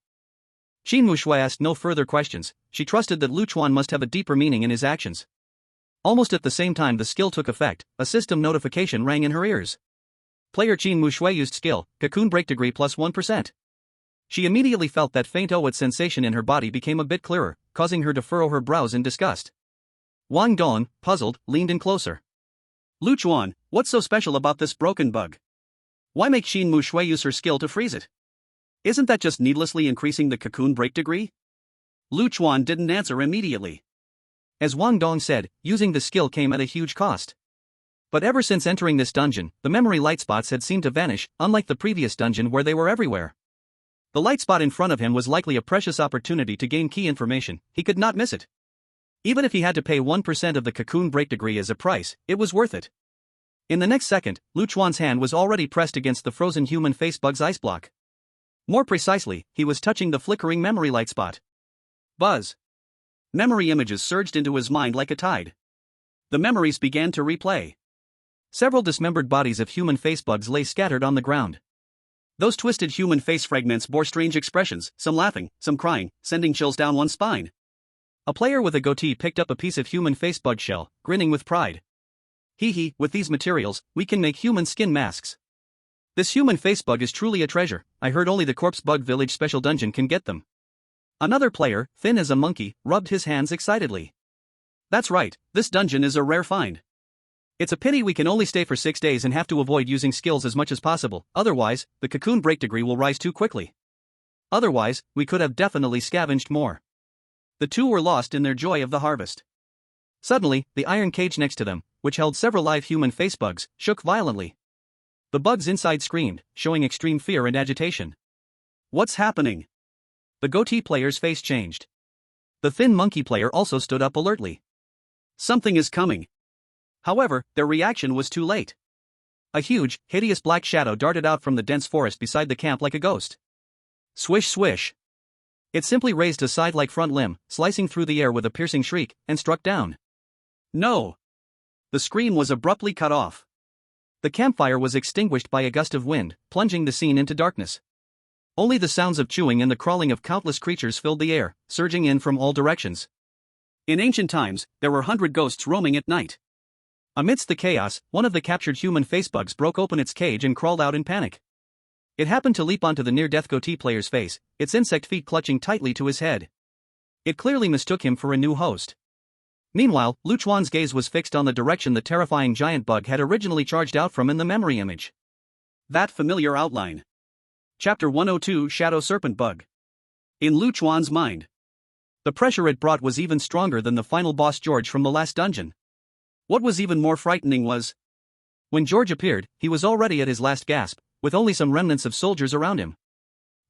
Qin Mushui asked no further questions. She trusted that Chuan must have a deeper meaning in his actions. Almost at the same time the skill took effect, a system notification rang in her ears. Player Qin Mushui used skill, Cocoon Break Degree plus 1%. She immediately felt that faint sensation in her body became a bit clearer, causing her to furrow her brows in disgust. Wang Dong, puzzled, leaned in closer. Chuan, what's so special about this broken bug? Why make Qin Mushui use her skill to freeze it? Isn't that just needlessly increasing the cocoon break degree? Chuan didn't answer immediately. As Wang Dong said, using the skill came at a huge cost. But ever since entering this dungeon, the memory light spots had seemed to vanish, unlike the previous dungeon where they were everywhere. The light spot in front of him was likely a precious opportunity to gain key information, he could not miss it. Even if he had to pay 1% of the cocoon break degree as a price, it was worth it. In the next second, Chuan's hand was already pressed against the frozen human face bug's ice block. More precisely, he was touching the flickering memory light spot. Buzz. Memory images surged into his mind like a tide. The memories began to replay. Several dismembered bodies of human face bugs lay scattered on the ground. Those twisted human face fragments bore strange expressions, some laughing, some crying, sending chills down one's spine. A player with a goatee picked up a piece of human face bug shell, grinning with pride. Hee, with these materials, we can make human skin masks. This human face bug is truly a treasure, I heard only the Corpse Bug Village special dungeon can get them. Another player, thin as a monkey, rubbed his hands excitedly. That's right, this dungeon is a rare find. It's a pity we can only stay for 6 days and have to avoid using skills as much as possible, otherwise, the cocoon break degree will rise too quickly. Otherwise, we could have definitely scavenged more. The two were lost in their joy of the harvest. Suddenly, the iron cage next to them, which held several live human face bugs, shook violently. The bugs inside screamed, showing extreme fear and agitation. What's happening? The goatee player's face changed. The thin monkey player also stood up alertly. Something is coming. However, their reaction was too late. A huge, hideous black shadow darted out from the dense forest beside the camp like a ghost. Swish swish. It simply raised a side-like front limb, slicing through the air with a piercing shriek, and struck down. No! The scream was abruptly cut off. The campfire was extinguished by a gust of wind, plunging the scene into darkness. Only the sounds of chewing and the crawling of countless creatures filled the air, surging in from all directions. In ancient times, there were 100 ghosts roaming at night. Amidst the chaos, one of the captured human facebugs broke open its cage and crawled out in panic. It happened to leap onto the near-death goatee player's face, its insect feet clutching tightly to his head. It clearly mistook him for a new host. Meanwhile, Chuan's gaze was fixed on the direction the terrifying giant bug had originally charged out from in the memory image. That familiar outline. Chapter 102 Shadow Serpent Bug. In Chuan's mind, the pressure it brought was even stronger than the final boss George from the last dungeon. What was even more frightening was, when George appeared, he was already at his last gasp, with only some remnants of soldiers around him.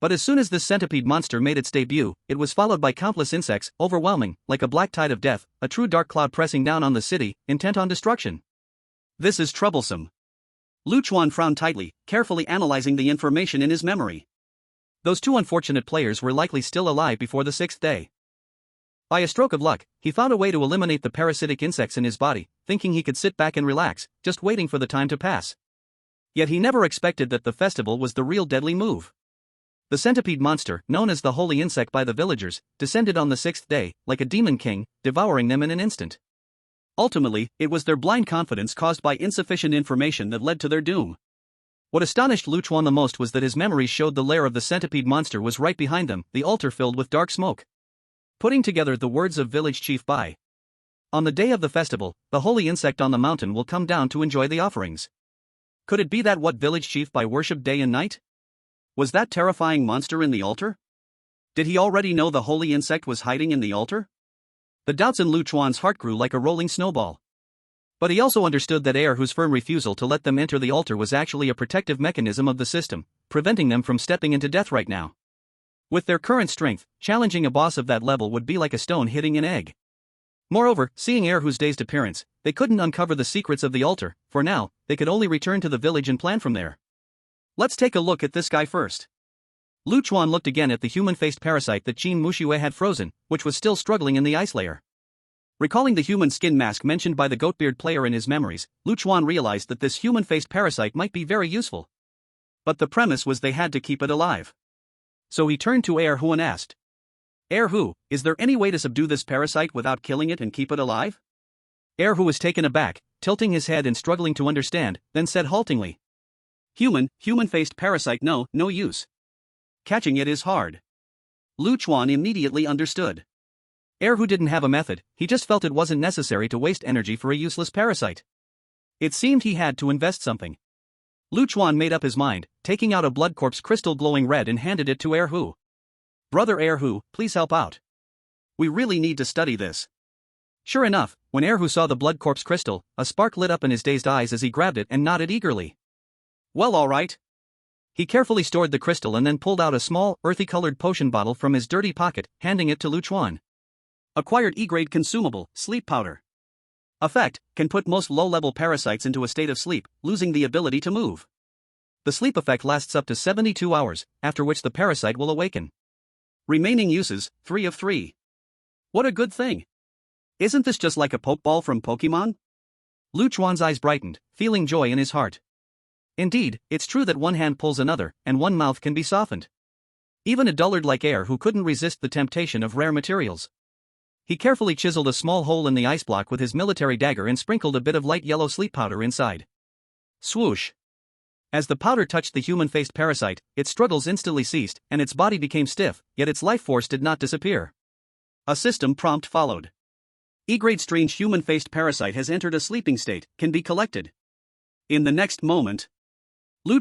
But as soon as this centipede monster made its debut, it was followed by countless insects, overwhelming, like a black tide of death, a true dark cloud pressing down on the city, intent on destruction. This is troublesome. Chuan frowned tightly, carefully analyzing the information in his memory. Those two unfortunate players were likely still alive before the 6th day. By a stroke of luck, he found a way to eliminate the parasitic insects in his body, thinking he could sit back and relax, just waiting for the time to pass. Yet he never expected that the festival was the real deadly move. The centipede monster, known as the holy insect by the villagers, descended on the 6th day, like a demon king, devouring them in an instant. Ultimately, it was their blind confidence caused by insufficient information that led to their doom. What astonished Chuan the most was that his memories showed the lair of the centipede monster was right behind them, the altar filled with dark smoke. Putting together the words of village chief Bai. On the day of the festival, the holy insect on the mountain will come down to enjoy the offerings. Could it be that what village chief Bai worshipped day and night? Was that terrifying monster in the altar? Did he already know the holy insect was hiding in the altar? The doubts in Chuan's heart grew like a rolling snowball. But he also understood that whose firm refusal to let them enter the altar was actually a protective mechanism of the system, preventing them from stepping into death right now. With their current strength, challenging a boss of that level would be like a stone hitting an egg. Moreover, seeing whose dazed appearance, they couldn't uncover the secrets of the altar. For now, they could only return to the village and plan from there. Let's take a look at this guy first. Chuan looked again at the human-faced parasite that Qin Muxue had frozen, which was still struggling in the ice layer. Recalling the human skin mask mentioned by the goatbeard player in his memories, Chuan realized that this human-faced parasite might be very useful. But the premise was they had to keep it alive. So he turned to Hu and asked, Hu, is there any way to subdue this parasite without killing it and keep it alive? Hu was taken aback, tilting his head and struggling to understand, then said haltingly, Human-faced parasite no use. Catching it is hard. Chuan immediately understood. Hu didn't have a method, he just felt it wasn't necessary to waste energy for a useless parasite. It seemed he had to invest something. Chuan made up his mind, taking out a blood corpse crystal glowing red and handed it to Hu. Brother Hu, please help out. We really need to study this. Sure enough, when Hu saw the blood corpse crystal, a spark lit up in his dazed eyes as he grabbed it and nodded eagerly. Well, alright. He carefully stored the crystal and then pulled out a small, earthy-colored potion bottle from his dirty pocket, handing it to Chuan. Acquired E-grade consumable, sleep powder. Effect, can put most low-level parasites into a state of sleep, losing the ability to move. The sleep effect lasts up to 72 hours, after which the parasite will awaken. Remaining uses, 3 of 3. What a good thing. Isn't this just like a Pokeball from Pokemon? Chuan's eyes brightened, feeling joy in his heart. Indeed, it's true that one hand pulls another, and one mouth can be softened. Even a dullard like who couldn't resist the temptation of rare materials. He carefully chiseled a small hole in the ice block with his military dagger and sprinkled a bit of light yellow sleep powder inside. Swoosh! As the powder touched the human-faced parasite, its struggles instantly ceased, and its body became stiff, yet its life force did not disappear. A system prompt followed. E-grade strange human-faced parasite has entered a sleeping state, can be collected. In the next moment,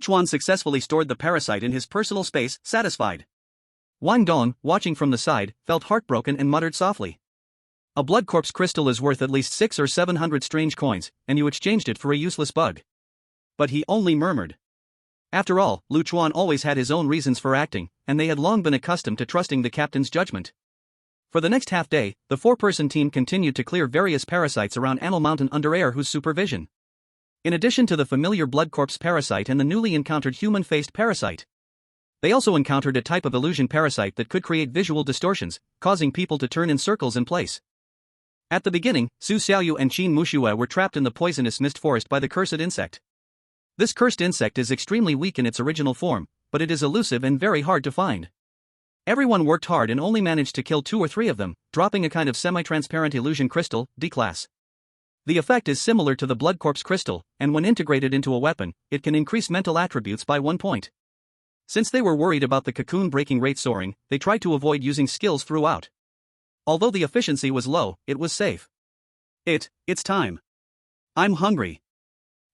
Chuan successfully stored the parasite in his personal space, satisfied. Wang Dong, watching from the side, felt heartbroken and muttered softly. A blood corpse crystal is worth at least 600 or 700 strange coins, and you exchanged it for a useless bug. But he only murmured. After all, Chuan always had his own reasons for acting, and they had long been accustomed to trusting the captain's judgment. For the next half day, the 4-person team continued to clear various parasites around Animal Mountain under whose supervision. In addition to the familiar blood corpse parasite and the newly encountered human-faced parasite, they also encountered a type of illusion parasite that could create visual distortions, causing people to turn in circles in place. At the beginning, Su Xiaoyu and Qin Muxue were trapped in the poisonous mist forest by the cursed insect. This cursed insect is extremely weak in its original form, but it is elusive and very hard to find. Everyone worked hard and only managed to kill 2 or 3 of them, dropping a kind of semi-transparent illusion crystal, D-class. The effect is similar to the blood corpse crystal, and when integrated into a weapon, it can increase mental attributes by 1 point. Since they were worried about the cocoon breaking rate soaring, they tried to avoid using skills throughout. Although the efficiency was low, it was safe. It's time. I'm hungry.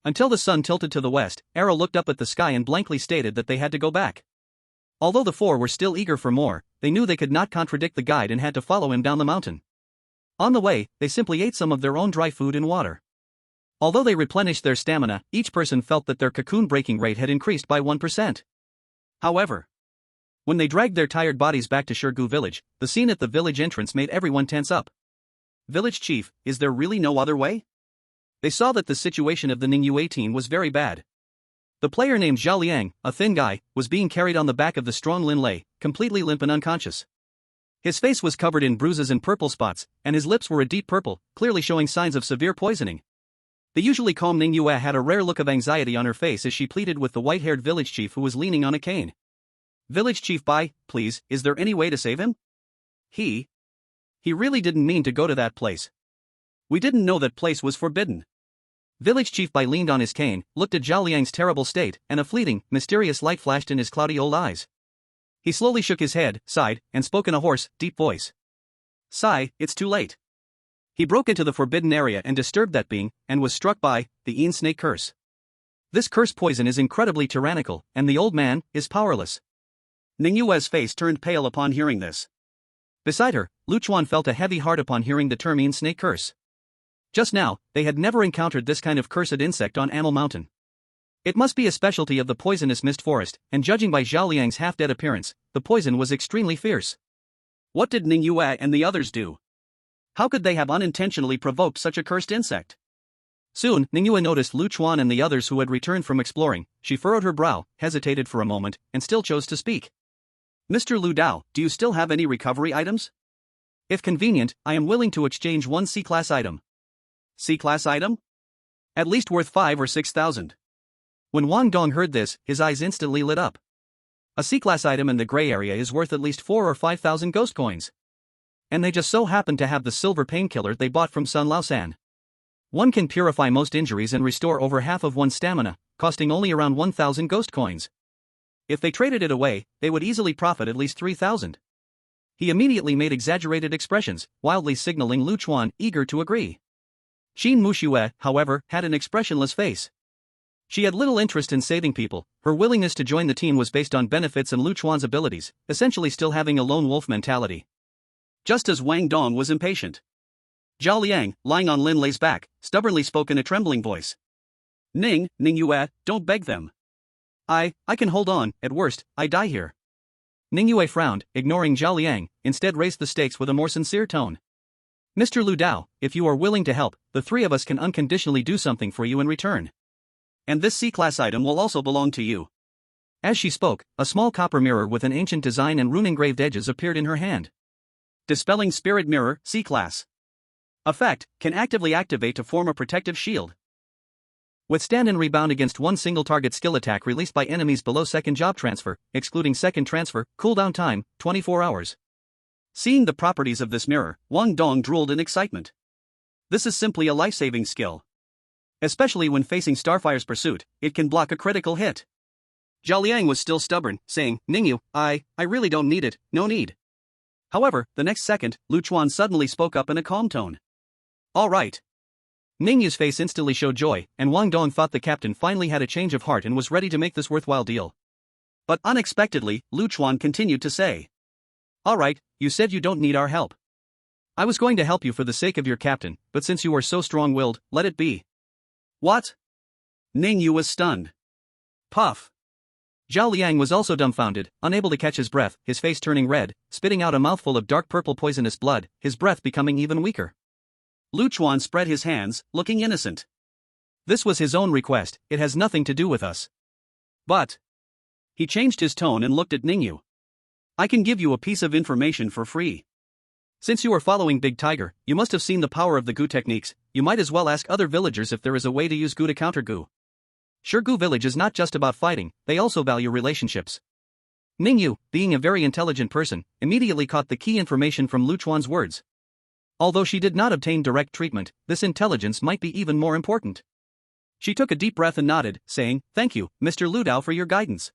Until the sun tilted to the west, Arrow looked up at the sky and blankly stated that they had to go back. Although the 4 were still eager for more, they knew they could not contradict the guide and had to follow him down the mountain. On the way, they simply ate some of their own dry food and water. Although they replenished their stamina, each person felt that their cocoon breaking rate had increased by 1%. However, when they dragged their tired bodies back to Shirgu village, the scene at the village entrance made everyone tense up. Village chief, is there really no other way? They saw that the situation of the Ningyu 18 was very bad. The player named Zhao Liang, a thin guy, was being carried on the back of the strong Lin Lei, completely limp and unconscious. His face was covered in bruises and purple spots, and his lips were a deep purple, clearly showing signs of severe poisoning. The usually calm Ning Yue had a rare look of anxiety on her face as she pleaded with the white-haired village chief who was leaning on a cane. Village chief Bai, please, is there any way to save him? He really didn't mean to go to that place. We didn't know that place was forbidden. Village chief Bai leaned on his cane, looked at Zhao Liang's terrible state, and a fleeting, mysterious light flashed in his cloudy old eyes. He slowly shook his head, sighed, and spoke in a hoarse, deep voice. Sigh, it's too late. He broke into the forbidden area and disturbed that being, and was struck by the Ian Snake curse. This curse poison is incredibly tyrannical, and the old man is powerless. Ning Yue's face turned pale upon hearing this. Beside her, Chuan felt a heavy heart upon hearing the term Ian Snake curse. Just now, they had never encountered this kind of cursed insect on Amel Mountain. It must be a specialty of the poisonous mist forest, and judging by Zhao Liang's half-dead appearance, the poison was extremely fierce. What did Ning Yue and the others do? How could they have unintentionally provoked such a cursed insect? Soon, Ning Yue noticed Chuan and the others who had returned from exploring. She furrowed her brow, hesitated for a moment, and still chose to speak. Mr. Lu Dao, do you still have any recovery items? If convenient, I am willing to exchange one C-class item. C-class item? At least worth 5 or 6,000. When Wang Dong heard this, his eyes instantly lit up. A C-class item in the gray area is worth at least 4 or 5,000 ghost coins. And they just so happen to have the silver painkiller they bought from Sun Laosan. One can purify most injuries and restore over half of one's stamina, costing only around 1,000 ghost coins. If they traded it away, they would easily profit at least 3,000. He immediately made exaggerated expressions, wildly signaling Chuan, eager to agree. Xin Muxue, however, had an expressionless face. She had little interest in saving people. Her willingness to join the team was based on benefits and Chuan's abilities, essentially still having a lone wolf mentality. Just as Wang Dong was impatient, Zhao Liang, lying on Lin Lei's back, stubbornly spoke in a trembling voice. Ning Yue, don't beg them. I can hold on, at worst, I die here. Ning Yue frowned, ignoring Zhao Liang, instead raised the stakes with a more sincere tone. Mr. Lu Dao, if you are willing to help, the 3 of us can unconditionally do something for you in return. And this C-class item will also belong to you. As she spoke, a small copper mirror with an ancient design and rune-engraved edges appeared in her hand. Dispelling Spirit Mirror, C-class. Effect, can actively activate to form a protective shield. Withstand and rebound against one single target skill attack released by enemies below second job transfer, excluding second transfer, cooldown time, 24 hours. Seeing the properties of this mirror, Wang Dong drooled in excitement. This is simply a life-saving skill. Especially when facing Starfire's pursuit, it can block a critical hit. Zhao Liang was still stubborn, saying, Ningyu, I really don't need it, no need. However, the next second, Chuan suddenly spoke up in a calm tone. All right. Ningyu's face instantly showed joy, and Wang Dong thought the captain finally had a change of heart and was ready to make this worthwhile deal. But unexpectedly, Chuan continued to say. All right, you said you don't need our help. I was going to help you for the sake of your captain, but since you are so strong-willed, let it be. What? Ningyu was stunned. Puff. Zhao Liang was also dumbfounded, unable to catch his breath, his face turning red, spitting out a mouthful of dark purple poisonous blood, his breath becoming even weaker. Chuan spread his hands, looking innocent. This was his own request, it has nothing to do with us. But. He changed his tone and looked at Ningyu. I can give you a piece of information for free. Since you are following Big Tiger, you must have seen the power of the Gu techniques. You might as well ask other villagers if there is a way to use Gu to counter Gu. Shirgu village is not just about fighting, they also value relationships. Ningyu, being a very intelligent person, immediately caught the key information from Chuan's words. Although she did not obtain direct treatment, this intelligence might be even more important. She took a deep breath and nodded, saying, "Thank you, Mr. Ludao, for your guidance."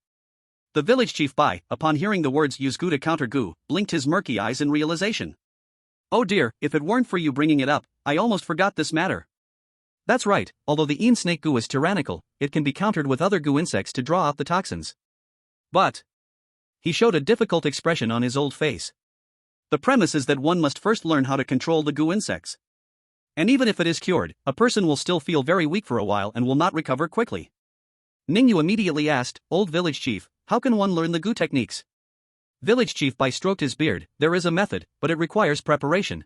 The village chief Bai, upon hearing the words "use gu to counter gu," blinked his murky eyes in realization. "Oh dear, if it weren't for you bringing it up, I almost forgot this matter." That's right, although the Een snake gu is tyrannical, it can be countered with other gu insects to draw out the toxins. But he showed a difficult expression on his old face. The premise is that one must first learn how to control the gu insects. And even if it is cured, a person will still feel very weak for a while and will not recover quickly. Ningyu immediately asked, "Old village chief, how can one learn the gu techniques?" Village chief Bai stroked his beard. "There is a method, but it requires preparation.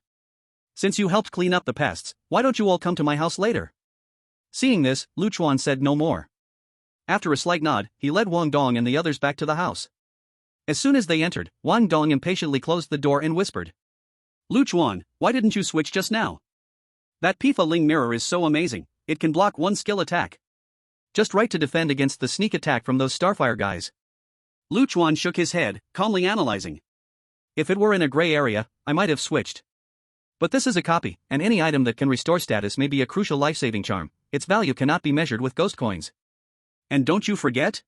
Since you helped clean up the pests, why don't you all come to my house later?" Seeing this, Chuan said no more. After a slight nod, he led Wang Dong and the others back to the house. As soon as they entered, Wang Dong impatiently closed the door and whispered, "Chuan, why didn't you switch just now? That Pifa Ling mirror is so amazing, it can block one skill attack. Just right to defend against the sneak attack from those Starfire guys." Chuan shook his head, calmly analyzing. "If it were in a gray area, I might have switched. But this is a copy, and any item that can restore status may be a crucial life-saving charm. Its value cannot be measured with ghost coins. And don't you forget?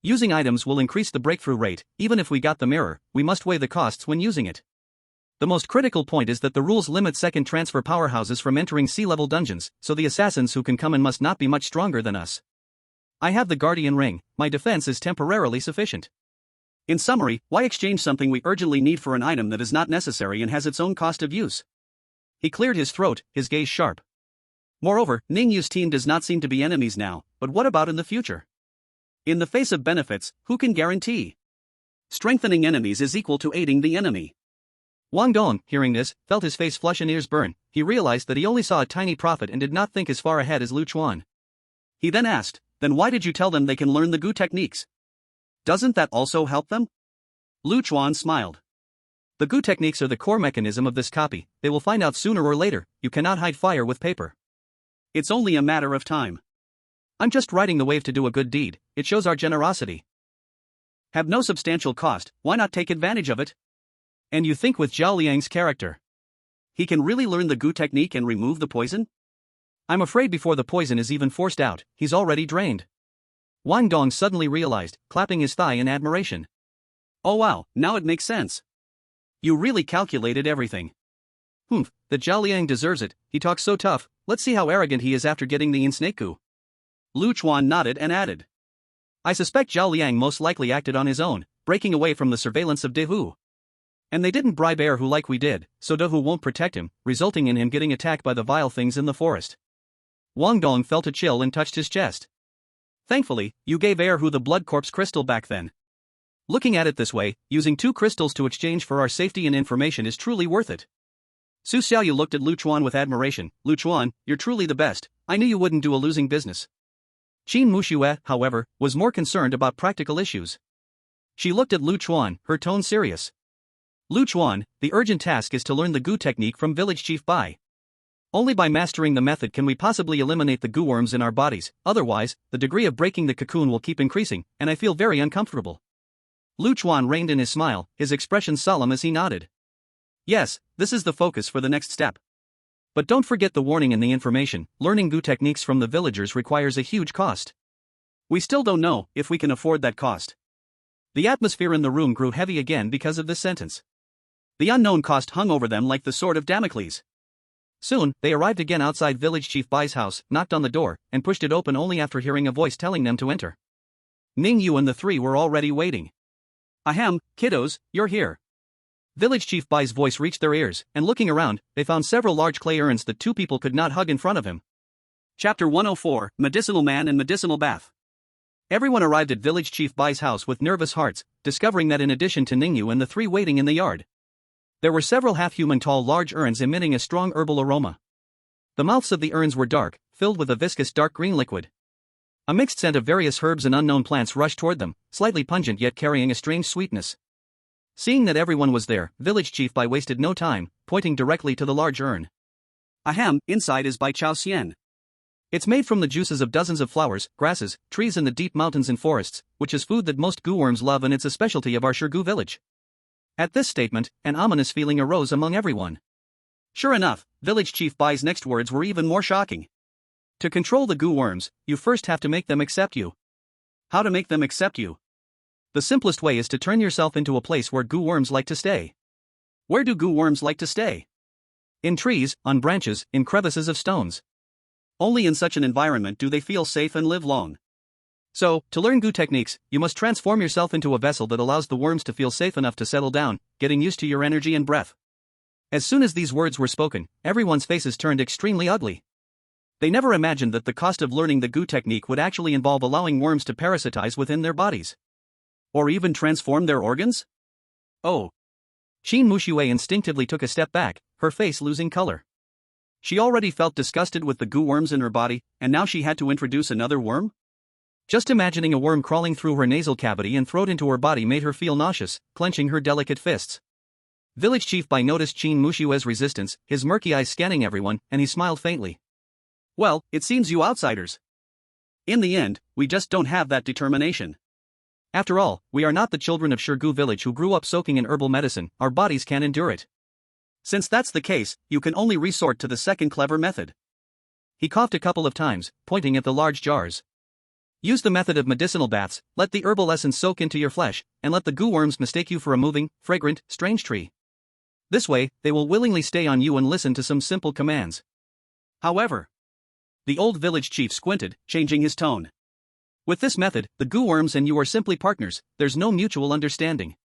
Using items will increase the breakthrough rate. Even if we got the mirror, we must weigh the costs when using it. The most critical point is that the rules limit second transfer powerhouses from entering sea-level dungeons, so the assassins who can come in must not be much stronger than us. I have the Guardian Ring, my defense is temporarily sufficient. In summary, why exchange something we urgently need for an item that is not necessary and has its own cost of use?" He cleared his throat, his gaze sharp. Moreover, Ningyu's team does not seem to be enemies now, but what about in the future? In the face of benefits, who can guarantee? Strengthening enemies is equal to aiding the enemy. Wang Dong, hearing this, felt his face flush and ears burn. He realized that he only saw a tiny profit and did not think as far ahead as Chuan. He then asked, "Then why did you tell them they can learn the gu techniques? Doesn't that also help them?" Chuan smiled. "The gu techniques are the core mechanism of this copy. They will find out sooner or later. You cannot hide fire with paper. It's only a matter of time. I'm just riding the wave to do a good deed. It shows our generosity. Have no substantial cost, why not take advantage of it? And you think with Zhao Liang's character, he can really learn the gu technique and remove the poison? I'm afraid before the poison is even forced out, he's already drained." Wang Dong suddenly realized, clapping his thigh in admiration. "Oh wow, now it makes sense. You really calculated everything. Humph, the Zhao Liang deserves it, he talks so tough, let's see how arrogant he is after getting the Insnake-gu." Chuan nodded and added, "I suspect Zhao Liang most likely acted on his own, breaking away from the surveillance of Dehu. And they didn't bribe Erhu like we did, so Dehu won't protect him, resulting in him getting attacked by the vile things in the forest." Wang Dong felt a chill and touched his chest. "Thankfully, you gave Erhu the blood corpse crystal back then. Looking at it this way, using 2 crystals to exchange for our safety and information is truly worth it." Su Xiaoyu looked at Chuan with admiration. "Chuan, you're truly the best, I knew you wouldn't do a losing business." Qin Muxue, however, was more concerned about practical issues. She looked at Chuan, her tone serious. "Chuan, the urgent task is to learn the gu technique from village chief Bai. Only by mastering the method can we possibly eliminate the gu worms in our bodies, otherwise, the degree of breaking the cocoon will keep increasing, and I feel very uncomfortable." Chuan reined in his smile, his expression solemn as he nodded. "Yes, this is the focus for the next step. But don't forget the warning in the information, learning gu techniques from the villagers requires a huge cost. We still don't know if we can afford that cost." The atmosphere in the room grew heavy again because of this sentence. The unknown cost hung over them like the sword of Damocles. Soon, they arrived again outside village chief Bai's house, knocked on the door, and pushed it open only after hearing a voice telling them to enter. Ningyu and the 3 were already waiting. "Ahem, kiddos, you're here." Village chief Bai's voice reached their ears, and looking around, they found several large clay urns that 2 people could not hug in front of him. Chapter 104, Medicinal Man and Medicinal Bath. Everyone arrived at village chief Bai's house with nervous hearts, discovering that in addition to Ningyu and the 3 waiting in the yard, there were several half-human tall large urns emitting a strong herbal aroma. The mouths of the urns were dark, filled with a viscous dark green liquid. A mixed scent of various herbs and unknown plants rushed toward them, slightly pungent yet carrying a strange sweetness. Seeing that everyone was there, village chief Bai wasted no time, pointing directly to the large urn. "Ahem, inside is by Chao Xian. It's made from the juices of dozens of flowers, grasses, trees in the deep mountains and forests, which is food that most goo worms love, and it's a specialty of our Shirgu village. At this statement, an ominous feeling arose among everyone. Sure enough, village chief Bai's next words were even more shocking. To control the goo worms, you first have to make them accept you. How to make them accept you? The simplest way is to turn yourself into a place where goo worms like to stay. Where do goo worms like to stay? In trees, on branches, in crevices of stones. Only in such an environment do they feel safe and live long. So, to learn goo techniques, you must transform yourself into a vessel that allows the worms to feel safe enough to settle down, getting used to your energy and breath. As soon as these words were spoken, everyone's faces turned extremely ugly. They never imagined that the cost of learning the goo technique would actually involve allowing worms to parasitize within their bodies. Or even transform their organs? Oh. Qin Muxue instinctively took a step back, her face losing color. She already felt disgusted with the goo worms in her body, and now she had to introduce another worm? Just imagining a worm crawling through her nasal cavity and throat into her body made her feel nauseous, clenching her delicate fists. Village Chief Bai noticed Qin Mushue's resistance, his murky eyes scanning everyone, and he smiled faintly. Well, it seems you outsiders. In the end, we just don't have that determination. After all, we are not the children of Shirgu village who grew up soaking in herbal medicine, our bodies can endure it. Since that's the case, you can only resort to the second clever method. He coughed a couple of times, pointing at the large jars. Use the method of medicinal baths, let the herbal essence soak into your flesh, and let the goo worms mistake you for a moving, fragrant, strange tree. This way, they will willingly stay on you and listen to some simple commands. However, the old village chief squinted, changing his tone. With this method, the goo worms and you are simply partners, there's no mutual understanding.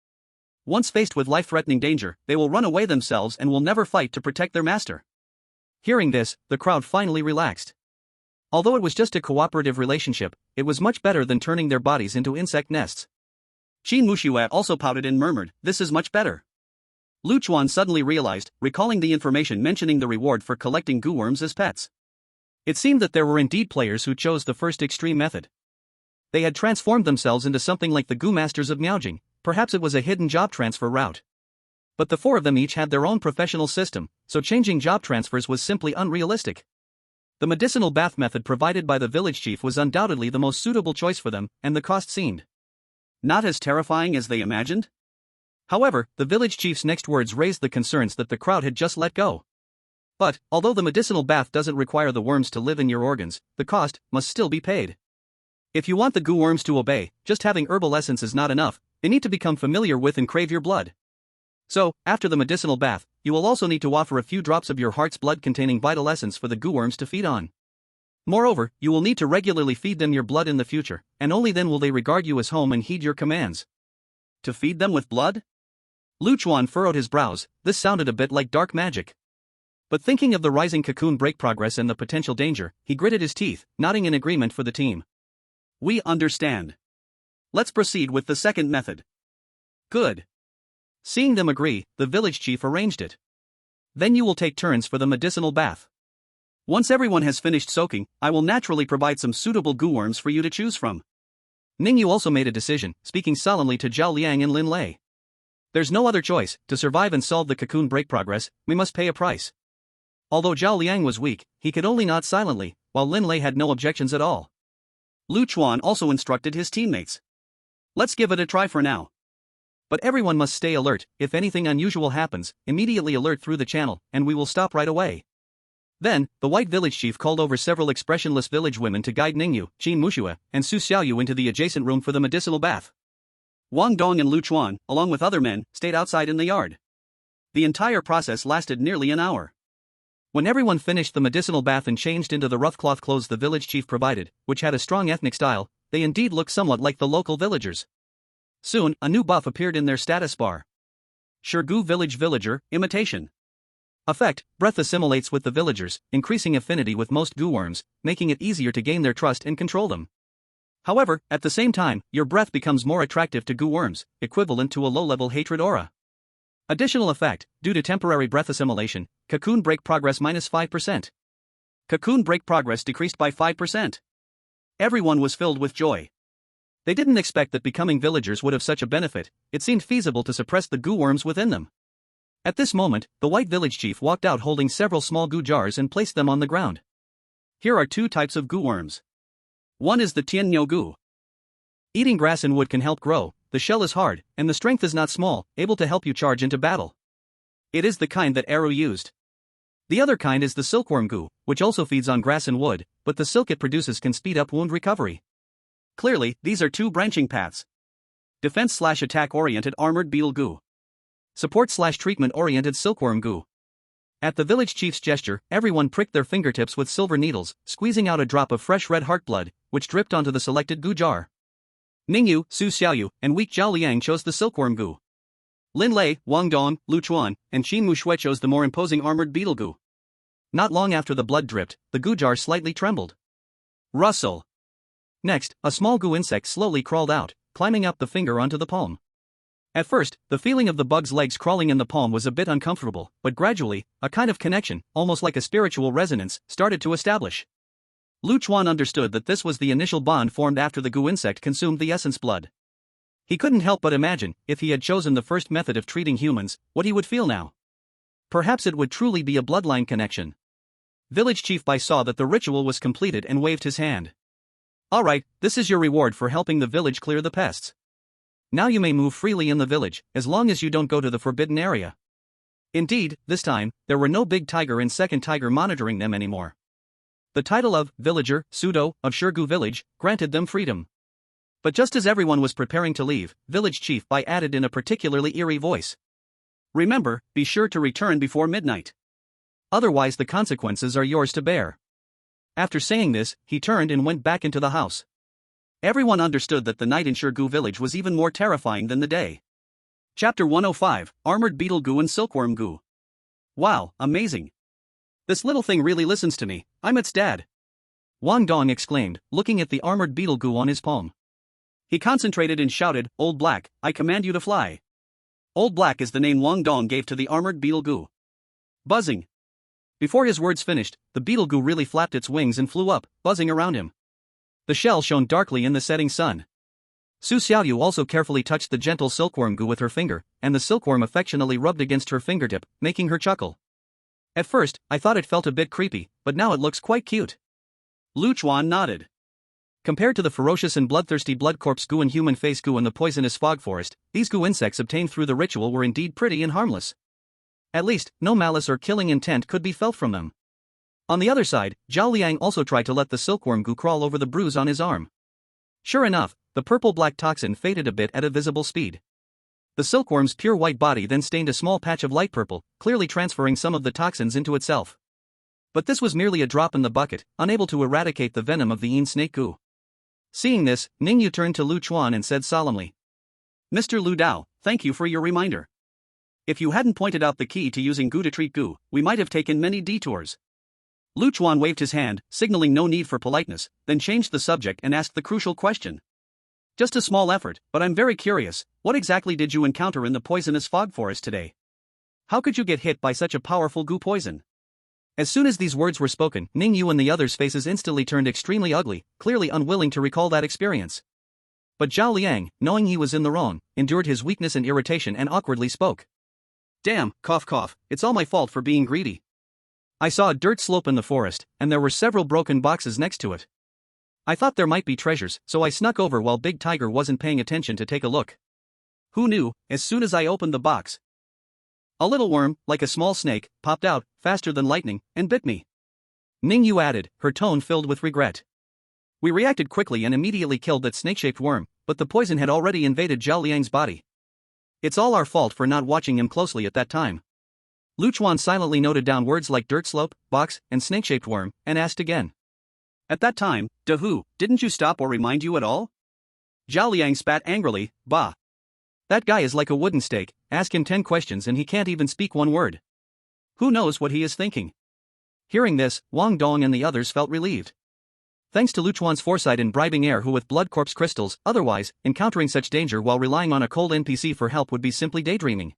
Once faced with life-threatening danger, they will run away themselves and will never fight to protect their master. Hearing this, the crowd finally relaxed. Although it was just a cooperative relationship, it was much better than turning their bodies into insect nests. Qin Muxue also pouted and murmured, "This is much better." Chuan suddenly realized, recalling the information mentioning the reward for collecting goo worms as pets. It seemed that there were indeed players who chose the first extreme method. They had transformed themselves into something like the goo masters of Miaojing. Perhaps it was a hidden job transfer route. But the four of them each had their own professional system, so changing job transfers was simply unrealistic. The medicinal bath method provided by the village chief was undoubtedly the most suitable choice for them, and the cost seemed not as terrifying as they imagined. However, the village chief's next words raised the concerns that the crowd had just let go. But, although the medicinal bath doesn't require the worms to live in your organs, the cost must still be paid. If you want the goo worms to obey, just having herbal essence is not enough. They need to become familiar with and crave your blood. So, after the medicinal bath, you will also need to offer a few drops of your heart's blood containing vital essence for the goo worms to feed on. Moreover, you will need to regularly feed them your blood in the future, and only then will they regard you as home and heed your commands. To feed them with blood? Chuan furrowed his brows. This sounded a bit like dark magic. But thinking of the rising cocoon break progress and the potential danger, he gritted his teeth, nodding in agreement for the team. We understand. Let's proceed with the second method. Good. Seeing them agree, the village chief arranged it. Then you will take turns for the medicinal bath. Once everyone has finished soaking, I will naturally provide some suitable goo worms for you to choose from. Ningyu also made a decision, speaking solemnly to Zhao Liang and Lin Lei. There's no other choice. To survive and solve the cocoon break progress, we must pay a price. Although Zhao Liang was weak, he could only nod silently, while Lin Lei had no objections at all. Chuan also instructed his teammates. Let's give it a try for now. But everyone must stay alert. If anything unusual happens, immediately alert through the channel, and we will stop right away. Then, the white village chief called over several expressionless village women to guide Ningyu, Qin Muxue, and Su Xiaoyu into the adjacent room for the medicinal bath. Wang Dong and Chuan, along with other men, stayed outside in the yard. The entire process lasted nearly an hour. When everyone finished the medicinal bath and changed into the rough cloth clothes the village chief provided, which had a strong ethnic style, they indeed looked somewhat like the local villagers. Soon, a new buff appeared in their status bar. Shirgu Village Villager, Imitation. Effect, breath assimilates with the villagers, increasing affinity with most goo worms, making it easier to gain their trust and control them. However, at the same time, your breath becomes more attractive to goo worms, equivalent to a low-level hatred aura. Additional effect, due to temporary breath assimilation, cocoon break progress -5%. Cocoon break progress decreased by 5%. Everyone was filled with joy. They didn't expect that becoming villagers would have such a benefit. It seemed feasible to suppress the goo worms within them. At this moment, the white village chief walked out holding several small goo jars and placed them on the ground. Here are two types of goo worms. One is the tianyo goo. Eating grass and wood can help grow, the shell is hard, and the strength is not small, able to help you charge into battle. It is the kind that Eru used. The other kind is the silkworm goo, which also feeds on grass and wood, but the silk it produces can speed up wound recovery. Clearly, these are two branching paths. Defense/attack oriented armored beetle goo. Support/treatment oriented silkworm goo. At the village chief's gesture, everyone pricked their fingertips with silver needles, squeezing out a drop of fresh red heart blood, which dripped onto the selected goo jar. Ningyu, Su Xiaoyu, and weak Zhao Liang chose the silkworm goo. Lin Lei, Wang Dong, Lu Chuan, and Qin Mushui chose the more imposing armored beetle goo. Not long after the blood dripped, the goo jar slightly trembled. Rustle. Next, a small goo insect slowly crawled out, climbing up the finger onto the palm. At first, the feeling of the bug's legs crawling in the palm was a bit uncomfortable, but gradually, a kind of connection, almost like a spiritual resonance, started to establish. Lu Chuan understood that this was the initial bond formed after the goo insect consumed the essence blood. He couldn't help but imagine, if he had chosen the first method of treating humans, what he would feel now. Perhaps it would truly be a bloodline connection. Village Chief Bai saw that the ritual was completed and waved his hand. Alright, this is your reward for helping the village clear the pests. Now you may move freely in the village, as long as you don't go to the forbidden area. Indeed, this time, there were no big tiger and second tiger monitoring them anymore. The title of Villager, Pseudo, of Shurgu Village, granted them freedom. But just as everyone was preparing to leave, Village Chief Bai added in a particularly eerie voice. Remember, be sure to return before midnight. Otherwise the consequences are yours to bear. After saying this, he turned and went back into the house. Everyone understood that the night in Shurgu Village was even more terrifying than the day. Chapter 105, Armored Beetle Goo and Silkworm Goo. Wow, amazing. This little thing really listens to me, I'm its dad. Wang Dong exclaimed, looking at the armored beetle goo on his palm. He concentrated and shouted, Old Black, I command you to fly. Old Black is the name Wang Dong gave to the armored beetle goo. Buzzing. Before his words finished, the beetle goo really flapped its wings and flew up, buzzing around him. The shell shone darkly in the setting sun. Su Xiaoyu also carefully touched the gentle silkworm goo with her finger, and the silkworm affectionately rubbed against her fingertip, making her chuckle. At first, I thought it felt a bit creepy, but now it looks quite cute. Lu Chuan nodded. Compared to the ferocious and bloodthirsty blood corpse goo and human face goo in the poisonous fog forest, these goo insects obtained through the ritual were indeed pretty and harmless. At least, no malice or killing intent could be felt from them. On the other side, Zhao Liang also tried to let the silkworm goo crawl over the bruise on his arm. Sure enough, the purple-black toxin faded a bit at a visible speed. The silkworm's pure white body then stained a small patch of light purple, clearly transferring some of the toxins into itself. But this was merely a drop in the bucket, unable to eradicate the venom of the Yin snake goo. Seeing this, Ningyu turned to Lu Chuan and said solemnly, Mr. Lu Dao, thank you for your reminder. If you hadn't pointed out the key to using goo to treat goo, we might have taken many detours. Lu Chuan waved his hand, signaling no need for politeness, then changed the subject and asked the crucial question. Just a small effort, but I'm very curious, what exactly did you encounter in the poisonous fog forest today? How could you get hit by such a powerful goo poison? As soon as these words were spoken, Ningyu and the others' faces instantly turned extremely ugly, clearly unwilling to recall that experience. But Zhao Liang, knowing he was in the wrong, endured his weakness and irritation and awkwardly spoke. Damn, cough cough, it's all my fault for being greedy. I saw a dirt slope in the forest, and there were several broken boxes next to it. I thought there might be treasures, so I snuck over while Big Tiger wasn't paying attention to take a look. Who knew, as soon as I opened the box, a little worm, like a small snake, popped out, faster than lightning, and bit me. Ningyu added, her tone filled with regret. We reacted quickly and immediately killed that snake-shaped worm, but the poison had already invaded Zhao Liang's body. It's all our fault for not watching him closely at that time. Lu Chuan silently noted down words like dirt slope, box, and snake-shaped worm, and asked again. At that time, Dahu, didn't you stop or remind you at all? Zhao Liang spat angrily, bah. That guy is like a wooden stake, ask him 10 questions and he can't even speak one word. Who knows what he is thinking? Hearing this, Wang Dong and the others felt relieved. Thanks to Lu Chuan's foresight in bribing Erhu with blood corpse crystals, otherwise, encountering such danger while relying on a cold NPC for help would be simply daydreaming.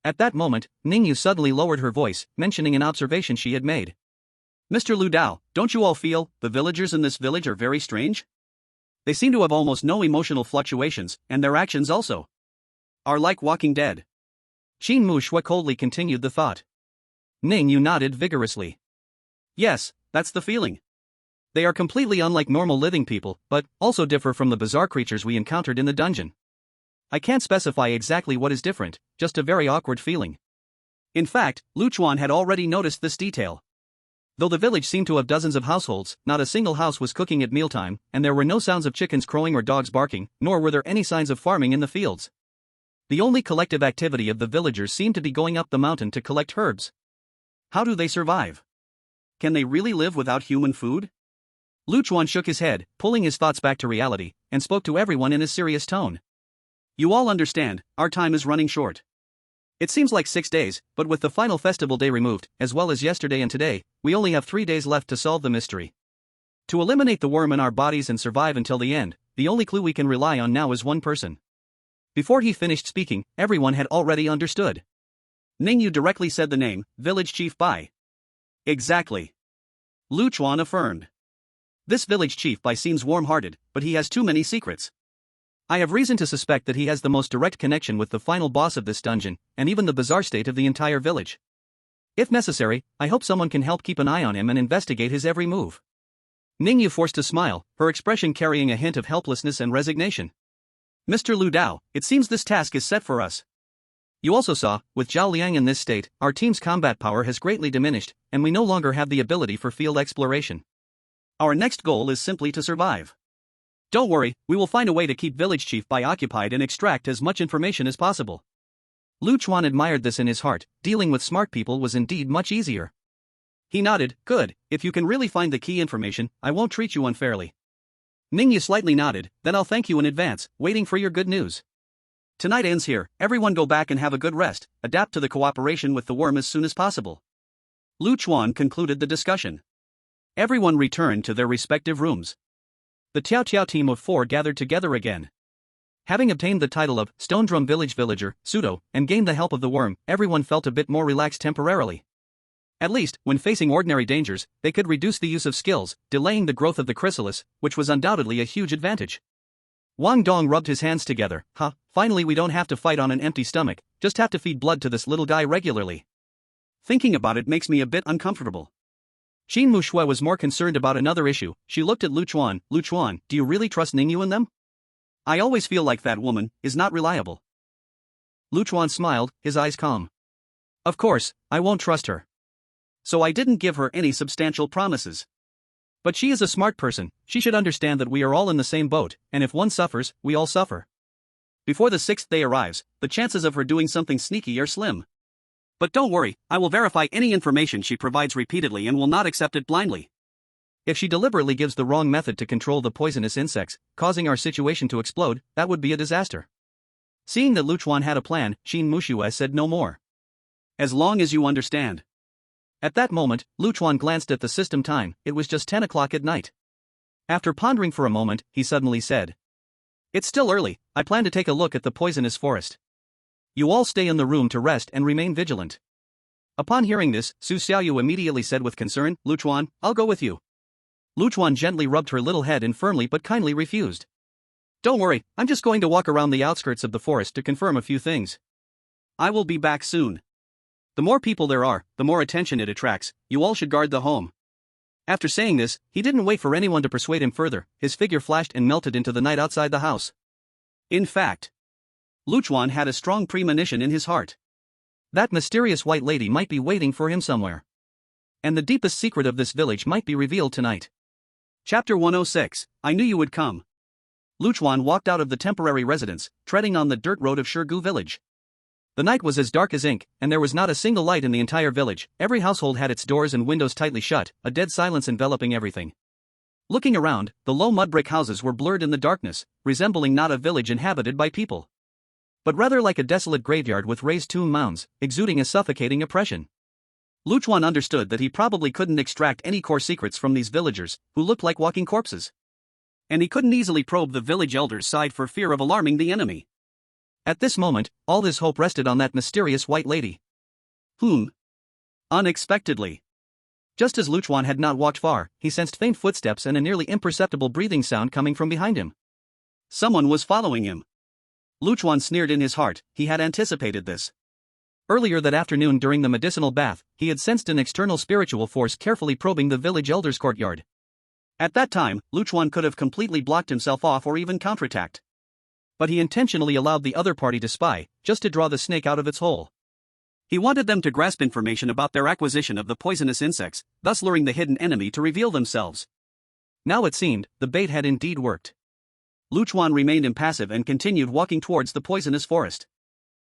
At that moment, Ningyu suddenly lowered her voice, mentioning an observation she had made. Mr. Lu Dao, don't you all feel the villagers in this village are very strange? They seem to have almost no emotional fluctuations, and their actions also are like walking dead. Qin Mushui coldly continued the thought. Ningyu nodded vigorously. Yes, that's the feeling. They are completely unlike normal living people, but also differ from the bizarre creatures we encountered in the dungeon. I can't specify exactly what is different, just a very awkward feeling. In fact, Chuan had already noticed this detail. Though the village seemed to have dozens of households, not a single house was cooking at mealtime, and there were no sounds of chickens crowing or dogs barking, nor were there any signs of farming in the fields. The only collective activity of the villagers seemed to be going up the mountain to collect herbs. How do they survive? Can they really live without human food? Chuan shook his head, pulling his thoughts back to reality, and spoke to everyone in a serious tone. You all understand, our time is running short. It seems like 6 days, but with the final festival day removed, as well as yesterday and today, we only have 3 days left to solve the mystery. To eliminate the worm in our bodies and survive until the end, the only clue we can rely on now is one person. Before he finished speaking, everyone had already understood. Ningyu directly said the name, Village Chief Bai. Exactly. Chuan affirmed. This village chief Bai seems warm-hearted, but he has too many secrets. I have reason to suspect that he has the most direct connection with the final boss of this dungeon, and even the bizarre state of the entire village. If necessary, I hope someone can help keep an eye on him and investigate his every move. Ningyu forced a smile, her expression carrying a hint of helplessness and resignation. Mr. Lu Dao, it seems this task is set for us. You also saw, with Zhao Liang in this state, our team's combat power has greatly diminished, and we no longer have the ability for field exploration. Our next goal is simply to survive. Don't worry, we will find a way to keep Village Chief Bai occupied and extract as much information as possible. Chuan admired this in his heart. Dealing with smart people was indeed much easier. He nodded. Good, if you can really find the key information, I won't treat you unfairly. Ningyu slightly nodded. Then I'll thank you in advance, waiting for your good news. Tonight ends here, everyone go back and have a good rest, adapt to the cooperation with the worm as soon as possible. Chuan concluded the discussion. Everyone returned to their respective rooms. The Tiao Tiao team of 4 gathered together again. Having obtained the title of Stone Drum Village Villager, Pseudo, and gained the help of the worm, everyone felt a bit more relaxed temporarily. At least, when facing ordinary dangers, they could reduce the use of skills, delaying the growth of the chrysalis, which was undoubtedly a huge advantage. Wang Dong rubbed his hands together. Finally we don't have to fight on an empty stomach, just have to feed blood to this little guy regularly. Thinking about it makes me a bit uncomfortable. Qin Mushui was more concerned about another issue. She looked at Chuan. Chuan, do you really trust Ningyu and them? I always feel like that woman is not reliable. Chuan smiled, his eyes calm. Of course, I won't trust her. So I didn't give her any substantial promises. But she is a smart person, she should understand that we are all in the same boat, and if one suffers, we all suffer. Before the 6th day arrives, the chances of her doing something sneaky are slim. But don't worry, I will verify any information she provides repeatedly and will not accept it blindly. If she deliberately gives the wrong method to control the poisonous insects, causing our situation to explode, that would be a disaster. Seeing that Chuan had a plan, Qin Mushui said no more. As long as you understand. At that moment, Chuan glanced at the system time. It was just 10 o'clock at night. After pondering for a moment, he suddenly said, "It's still early, I plan to take a look at the poisonous forest. You all stay in the room to rest and remain vigilant." Upon hearing this, Su Xiaoyu immediately said with concern, "Chuan, I'll go with you." Chuan gently rubbed her little head and firmly but kindly refused. "Don't worry, I'm just going to walk around the outskirts of the forest to confirm a few things. I will be back soon. The more people there are, the more attention it attracts, you all should guard the home." After saying this, he didn't wait for anyone to persuade him further, his figure flashed and melted into the night outside the house. In fact, Chuan had a strong premonition in his heart. That mysterious white lady might be waiting for him somewhere. And the deepest secret of this village might be revealed tonight. Chapter 106, I knew you would come. Chuan walked out of the temporary residence, treading on the dirt road of Shirgu village. The night was as dark as ink, and there was not a single light in the entire village. Every household had its doors and windows tightly shut, a dead silence enveloping everything. Looking around, the low mud brick houses were blurred in the darkness, resembling not a village inhabited by people, but rather like a desolate graveyard with raised tomb mounds, exuding a suffocating oppression. Chuan understood that he probably couldn't extract any core secrets from these villagers, who looked like walking corpses. And he couldn't easily probe the village elders' side for fear of alarming the enemy. At this moment, all his hope rested on that mysterious white lady. Unexpectedly. Just as Chuan had not walked far, he sensed faint footsteps and a nearly imperceptible breathing sound coming from behind him. Someone was following him. Chuan sneered in his heart, he had anticipated this. Earlier that afternoon during the medicinal bath, he had sensed an external spiritual force carefully probing the village elder's courtyard. At that time, Chuan could have completely blocked himself off or even counterattacked. But he intentionally allowed the other party to spy, just to draw the snake out of its hole. He wanted them to grasp information about their acquisition of the poisonous insects, thus luring the hidden enemy to reveal themselves. Now it seemed, the bait had indeed worked. Chuan remained impassive and continued walking towards the poisonous forest.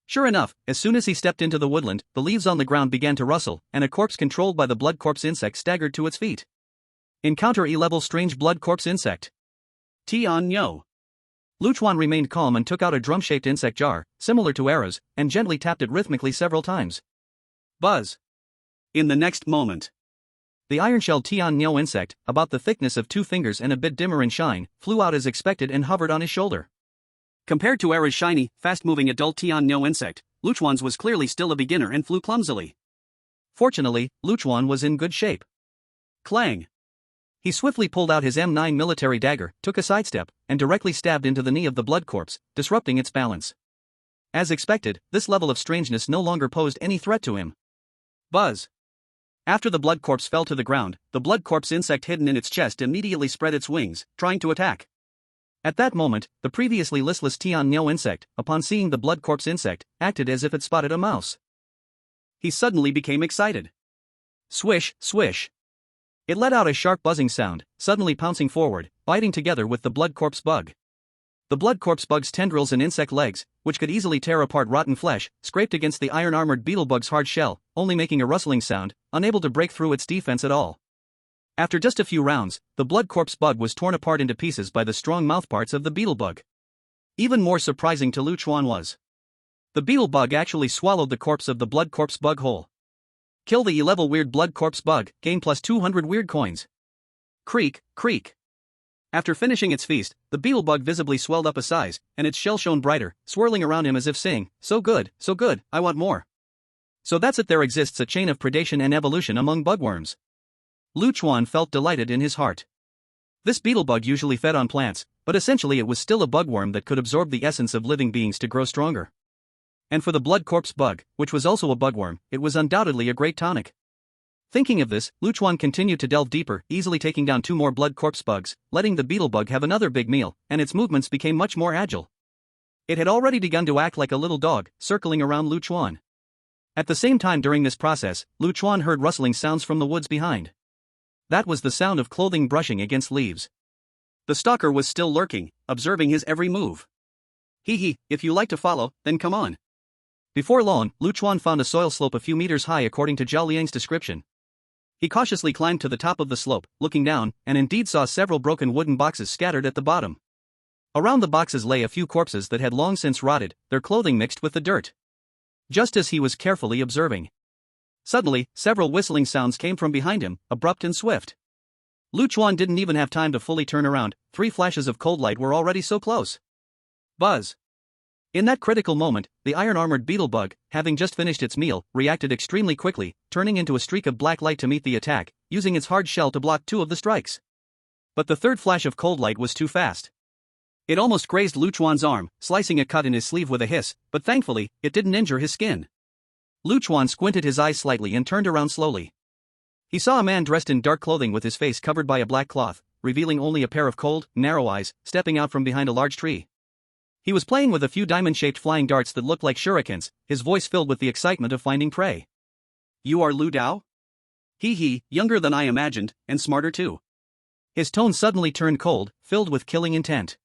Sure enough, as soon as he stepped into the woodland, the leaves on the ground began to rustle, and a corpse controlled by the blood corpse insect staggered to its feet. Encounter E-level strange blood corpse insect. Tian Nyo. Chuan remained calm and took out a drum-shaped insect jar, similar to arrows, and gently tapped it rhythmically several times. Buzz. In the next moment, the iron-shelled Tian Nyo insect, about the thickness of 2 fingers and a bit dimmer in shine, flew out as expected and hovered on his shoulder. Compared to Era's shiny, fast-moving adult Tian Nyo insect, Chuan's was clearly still a beginner and flew clumsily. Fortunately, Chuan was in good shape. Clang. He swiftly pulled out his M9 military dagger, took a sidestep, and directly stabbed into the knee of the blood corpse, disrupting its balance. As expected, this level of strangeness no longer posed any threat to him. Buzz. After the blood corpse fell to the ground, the blood corpse insect hidden in its chest immediately spread its wings, trying to attack. At that moment, the previously listless Tian Nyo insect, upon seeing the blood corpse insect, acted as if it spotted a mouse. He suddenly became excited. Swish, swish. It let out a sharp buzzing sound, suddenly pouncing forward, biting together with the blood corpse bug. The blood corpse bug's tendrils and insect legs, which could easily tear apart rotten flesh, scraped against the iron-armored beetlebug's hard shell, only making a rustling sound, unable to break through its defense at all. After just a few rounds, the blood corpse bug was torn apart into pieces by the strong mouthparts of the beetlebug. Even more surprising to Chuan was, the beetlebug actually swallowed the corpse of the blood corpse bug whole. Kill the E-level weird blood corpse bug, gain plus 200 weird coins. Creak, creak. After finishing its feast, the beetlebug visibly swelled up a size, and its shell shone brighter, swirling around him as if saying, so good, I want more. So that's it, there exists a chain of predation and evolution among bugworms. Chuan felt delighted in his heart. This beetlebug usually fed on plants, but essentially it was still a bugworm that could absorb the essence of living beings to grow stronger. And for the blood corpse bug, which was also a bugworm, it was undoubtedly a great tonic. Thinking of this, Chuan continued to delve deeper, easily taking down 2 more blood corpse bugs, letting the beetlebug have another big meal, and its movements became much more agile. It had already begun to act like a little dog, circling around Chuan. At the same time during this process, Chuan heard rustling sounds from the woods behind. That was the sound of clothing brushing against leaves. The stalker was still lurking, observing his every move. Hee, if you like to follow, then come on. Before long, Chuan found a soil slope a few meters high according to Zhao Liang's description. He cautiously climbed to the top of the slope, looking down, and indeed saw several broken wooden boxes scattered at the bottom. Around the boxes lay a few corpses that had long since rotted, their clothing mixed with the dirt. Just as he was carefully observing, suddenly, several whistling sounds came from behind him, abrupt and swift. Chuan didn't even have time to fully turn around, 3 flashes of cold light were already so close. Buzz. In that critical moment, the iron-armored beetlebug, having just finished its meal, reacted extremely quickly, turning into a streak of black light to meet the attack, using its hard shell to block 2 of the strikes. But the third flash of cold light was too fast. It almost grazed Chuan's arm, slicing a cut in his sleeve with a hiss, but thankfully, it didn't injure his skin. Chuan squinted his eyes slightly and turned around slowly. He saw a man dressed in dark clothing with his face covered by a black cloth, revealing only a pair of cold, narrow eyes, stepping out from behind a large tree. He was playing with a few diamond-shaped flying darts that looked like shurikens, his voice filled with the excitement of finding prey. You are Lu Dao? Hee, younger than I imagined, and smarter too. His tone suddenly turned cold, filled with killing intent.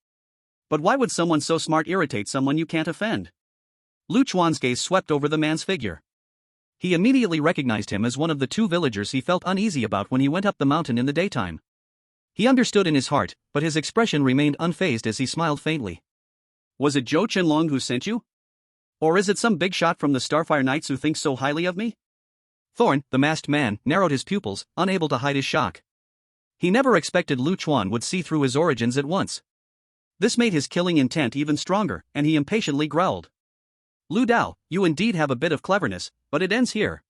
But why would someone so smart irritate someone you can't offend? Chuan's gaze swept over the man's figure. He immediately recognized him as one of the 2 villagers he felt uneasy about when he went up the mountain in the daytime. He understood in his heart, but his expression remained unfazed as he smiled faintly. Was it Zhou Qinlong who sent you? Or is it some big shot from the Starfire Knights who thinks so highly of me? Thorn, the masked man, narrowed his pupils, unable to hide his shock. He never expected Chuan would see through his origins at once. This made his killing intent even stronger, and he impatiently growled. Lu Dao, you indeed have a bit of cleverness, but it ends here.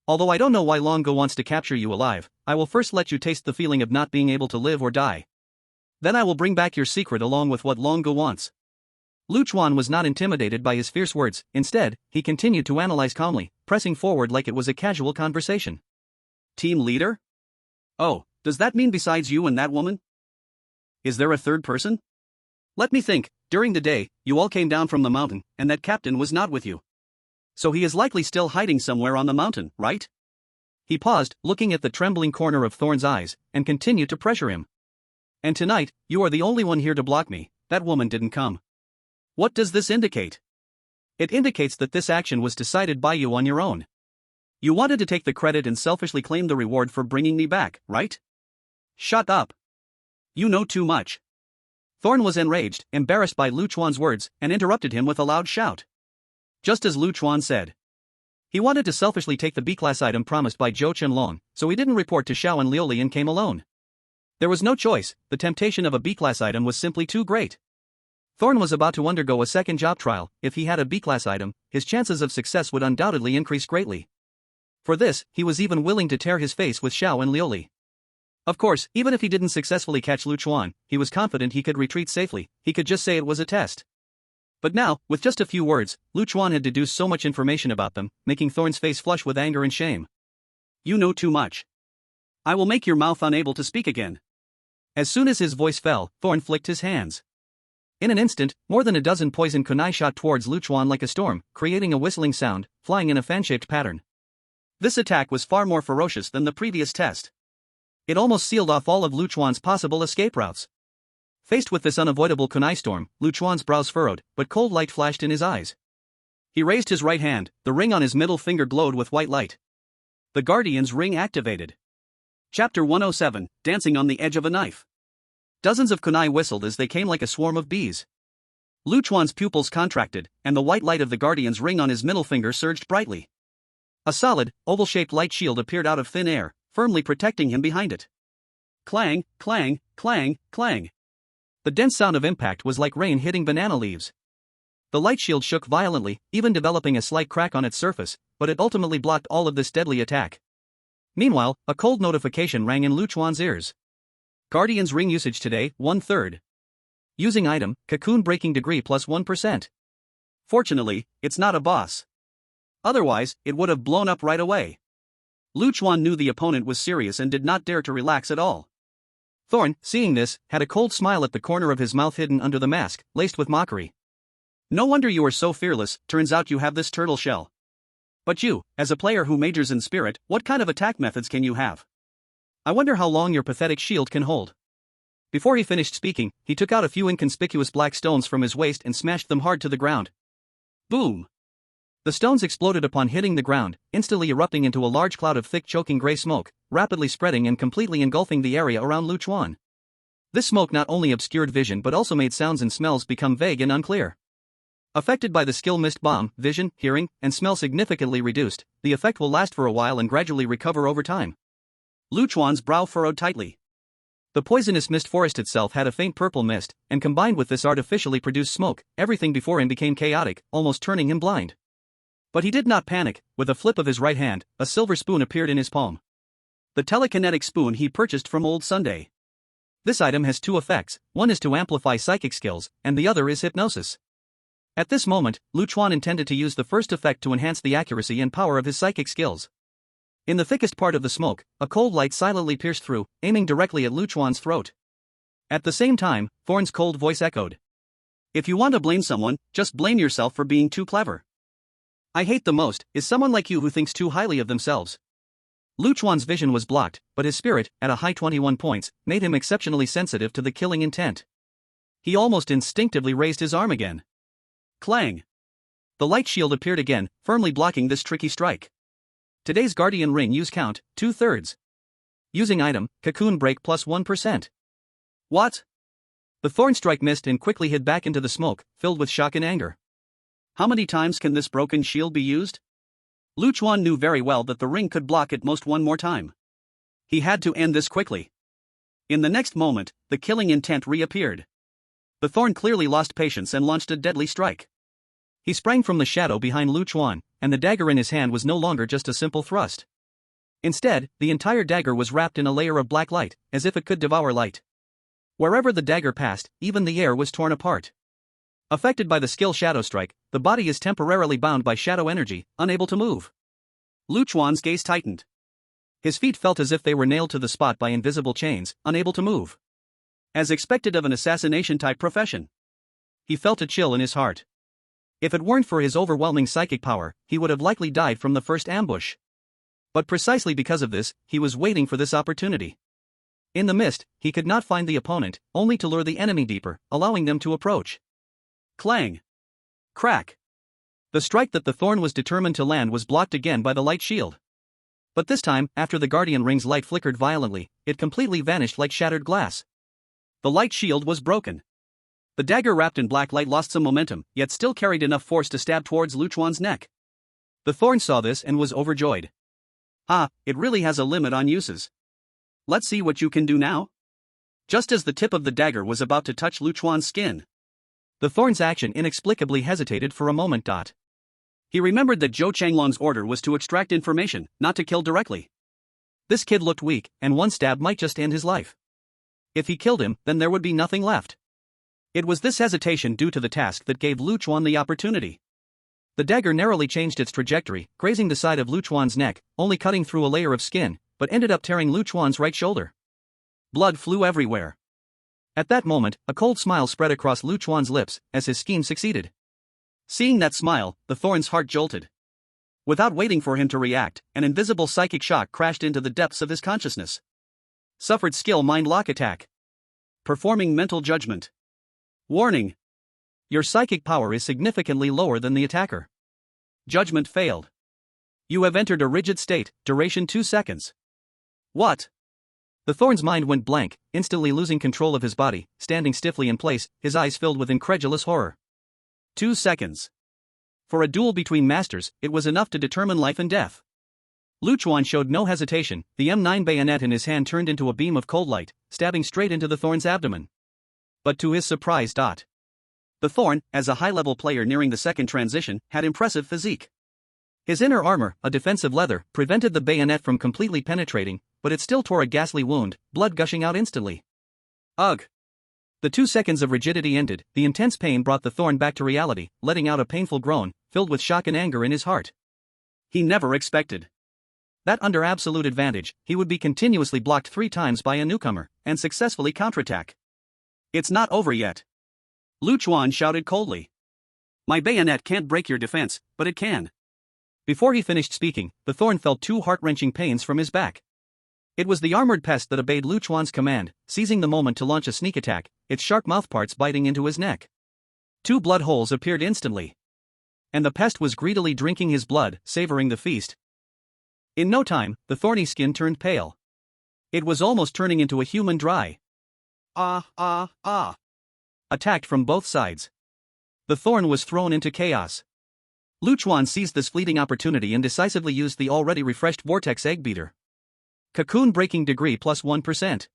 Although I don't know why Long Go wants to capture you alive, I will first let you taste the feeling of not being able to live or die. Then I will bring back your secret along with what Long Go wants. Chuan was not intimidated by his fierce words, instead, he continued to analyze calmly, pressing forward like it was a casual conversation. Team leader? Oh, Does that mean besides you and that woman? Is there a third person? Let me think. During the day, you all came down from the mountain, and that captain was not with you. So he is likely still hiding somewhere on the mountain, right? He paused, looking at the trembling corner of Thorn's eyes, and continued to pressure him. And tonight, you are the only one here to block me. That woman didn't come. What does this indicate? It indicates that this action was decided by you on your own. You wanted to take the credit and selfishly claim the reward for bringing me back, right? Shut up. You know too much. Thorn was enraged, embarrassed by Lu Chuan's words, and interrupted him with a loud shout. Just as Lu Chuan said. He wanted to selfishly take the B-class item promised by Zhou Qianlong, so he didn't report to Xiao and Liuli and came alone. There was no choice, the temptation of a B-class item was simply too great. Thorn was about to undergo a second job trial. If he had a B-class item, his chances of success would undoubtedly increase greatly. For this, he was even willing to tear his face with Xiao and Liuli. Of course, even if he didn't successfully catch Lu Chuan, he was confident he could retreat safely. He could just say it was a test. But now, with just a few words, Lu Chuan had deduced so much information about them, making Thorn's face flush with anger and shame. You know too much. I will make your mouth unable to speak again. As soon as his voice fell, Thorn flicked his hands. In an instant, more than a dozen poison kunai shot towards Lu Chuan like a storm, creating a whistling sound, flying in a fan-shaped pattern. This attack was far more ferocious than the previous test. It almost sealed off all of Lu Chuan's possible escape routes. Faced with this unavoidable kunai storm, Lu Chuan's brows furrowed, but cold light flashed in his eyes. He raised his right hand, the ring on his middle finger glowed with white light. The Guardian's ring activated. Chapter 107, Dancing on the Edge of a Knife. Dozens of kunai whistled as they came like a swarm of bees. Lu Chuan's pupils contracted, and the white light of the Guardian's ring on his middle finger surged brightly. A solid, oval-shaped light shield appeared out of thin air, firmly protecting him behind it. Clang, clang, clang, clang. The dense sound of impact was like rain hitting banana leaves. The light shield shook violently, even developing a slight crack on its surface, but it ultimately blocked all of this deadly attack. Meanwhile, a cold notification rang in Lu Chuan's ears. Guardian's ring usage today, 1/3. Using item, cocoon breaking degree plus 1%. Fortunately, it's not a boss. Otherwise, it would have blown up right away. Lu Chuan knew the opponent was serious and did not dare to relax at all. Thorn, seeing this, had a cold smile at the corner of his mouth hidden under the mask, laced with mockery. No wonder you are so fearless, turns out you have this turtle shell. But you, as a player who majors in spirit, what kind of attack methods can you have? I wonder how long your pathetic shield can hold. Before he finished speaking, he took out a few inconspicuous black stones from his waist and smashed them hard to the ground. Boom! The stones exploded upon hitting the ground, instantly erupting into a large cloud of thick choking gray smoke, rapidly spreading and completely engulfing the area around Lu Chuan. This smoke not only obscured vision but also made sounds and smells become vague and unclear. Affected by the skill mist bomb, vision, hearing, and smell significantly reduced, the effect will last for a while and gradually recover over time. Lu Chuan's brow furrowed tightly. The poisonous mist forest itself had a faint purple mist, and combined with this artificially produced smoke, everything before him became chaotic, almost turning him blind. But he did not panic. With a flip of his right hand, a silver spoon appeared in his palm. The telekinetic spoon he purchased from Old Sunday. This item has two effects, one is to amplify psychic skills, and the other is hypnosis. At this moment, Lu Chuan intended to use the first effect to enhance the accuracy and power of his psychic skills. In the thickest part of the smoke, a cold light silently pierced through, aiming directly at Lu Chuan's throat. At the same time, Thorn's cold voice echoed. If you want to blame someone, just blame yourself for being too clever. I hate the most is someone like you who thinks too highly of themselves. Lu Chuan's vision was blocked, but his spirit, at a high 21 points, made him exceptionally sensitive to the killing intent. He almost instinctively raised his arm again. Clang! The light shield appeared again, firmly blocking this tricky strike. Today's Guardian Ring use count, 2/3. Using item, cocoon break plus 1%. What? The thorn strike missed and quickly hid back into the smoke, filled with shock and anger. How many times can this broken shield be used? Lu Chuan knew very well that the ring could block at most one more time. He had to end this quickly. In the next moment, the killing intent reappeared. The thorn clearly lost patience and launched a deadly strike. He sprang from the shadow behind Lu Chuan, and the dagger in his hand was no longer just a simple thrust. Instead, the entire dagger was wrapped in a layer of black light, as if it could devour light. Wherever the dagger passed, even the air was torn apart. Affected by the skill Shadow Strike, the body is temporarily bound by shadow energy, unable to move. Lu Chuan's gaze tightened. His feet felt as if they were nailed to the spot by invisible chains, unable to move. As expected of an assassination-type profession. He felt a chill in his heart. If it weren't for his overwhelming psychic power, he would have likely died from the first ambush. But precisely because of this, he was waiting for this opportunity. In the mist, he could not find the opponent, only to lure the enemy deeper, allowing them to approach. Clang. Crack. The strike that the thorn was determined to land was blocked again by the light shield. But this time, after the guardian ring's light flickered violently, it completely vanished like shattered glass. The light shield was broken. The dagger wrapped in black light lost some momentum, yet still carried enough force to stab towards Chuan's neck. The thorn saw this and was overjoyed. Ah, it really has a limit on uses. Let's see what you can do now. Just as the tip of the dagger was about to touch Chuan's skin, the thorn's action inexplicably hesitated for a moment. He remembered that Zhou Changlong's order was to extract information, not to kill directly. This kid looked weak, and one stab might just end his life. If he killed him, then there would be nothing left. It was this hesitation due to the task that gave Chuan the opportunity. The dagger narrowly changed its trajectory, grazing the side of Chuan's neck, only cutting through a layer of skin, but ended up tearing Chuan's right shoulder. Blood flew everywhere. At that moment, a cold smile spread across Chuan's lips, as his scheme succeeded. Seeing that smile, the thorn's heart jolted. Without waiting for him to react, an invisible psychic shock crashed into the depths of his consciousness. Suffered skill mind lock attack. Performing mental judgment. Warning. Your psychic power is significantly lower than the attacker. Judgment failed. You have entered a rigid state, duration 2 seconds. What? The thorn's mind went blank, instantly losing control of his body, standing stiffly in place, his eyes filled with incredulous horror. 2 seconds. For a duel between masters, it was enough to determine life and death. Chuan showed no hesitation, the M9 bayonet in his hand turned into a beam of cold light, stabbing straight into the thorn's abdomen. But to his surprise. The thorn, as a high-level player nearing the second transition, had impressive physique. His inner armor, a defensive leather, prevented the bayonet from completely penetrating, but it still tore a ghastly wound, blood gushing out instantly. Ugh! The 2 seconds of rigidity ended, the intense pain brought the thorn back to reality, letting out a painful groan, filled with shock and anger in his heart. He never expected that under absolute advantage, he would be continuously blocked 3 times by a newcomer, and successfully counterattack. It's not over yet. Chuan shouted coldly. My bayonet can't break your defense, but it can. Before he finished speaking, the thorn felt 2 heart-wrenching pains from his back. It was the armored pest that obeyed Chuan's command, seizing the moment to launch a sneak attack, its sharp mouthparts biting into his neck. 2 blood holes appeared instantly. And the pest was greedily drinking his blood, savoring the feast. In no time, the thorny skin turned pale. It was almost turning into a human dry. Attacked from both sides. The thorn was thrown into chaos. Chuan seized this fleeting opportunity and decisively used the already refreshed Vortex Egg Beater. Cocoon breaking degree plus 1%.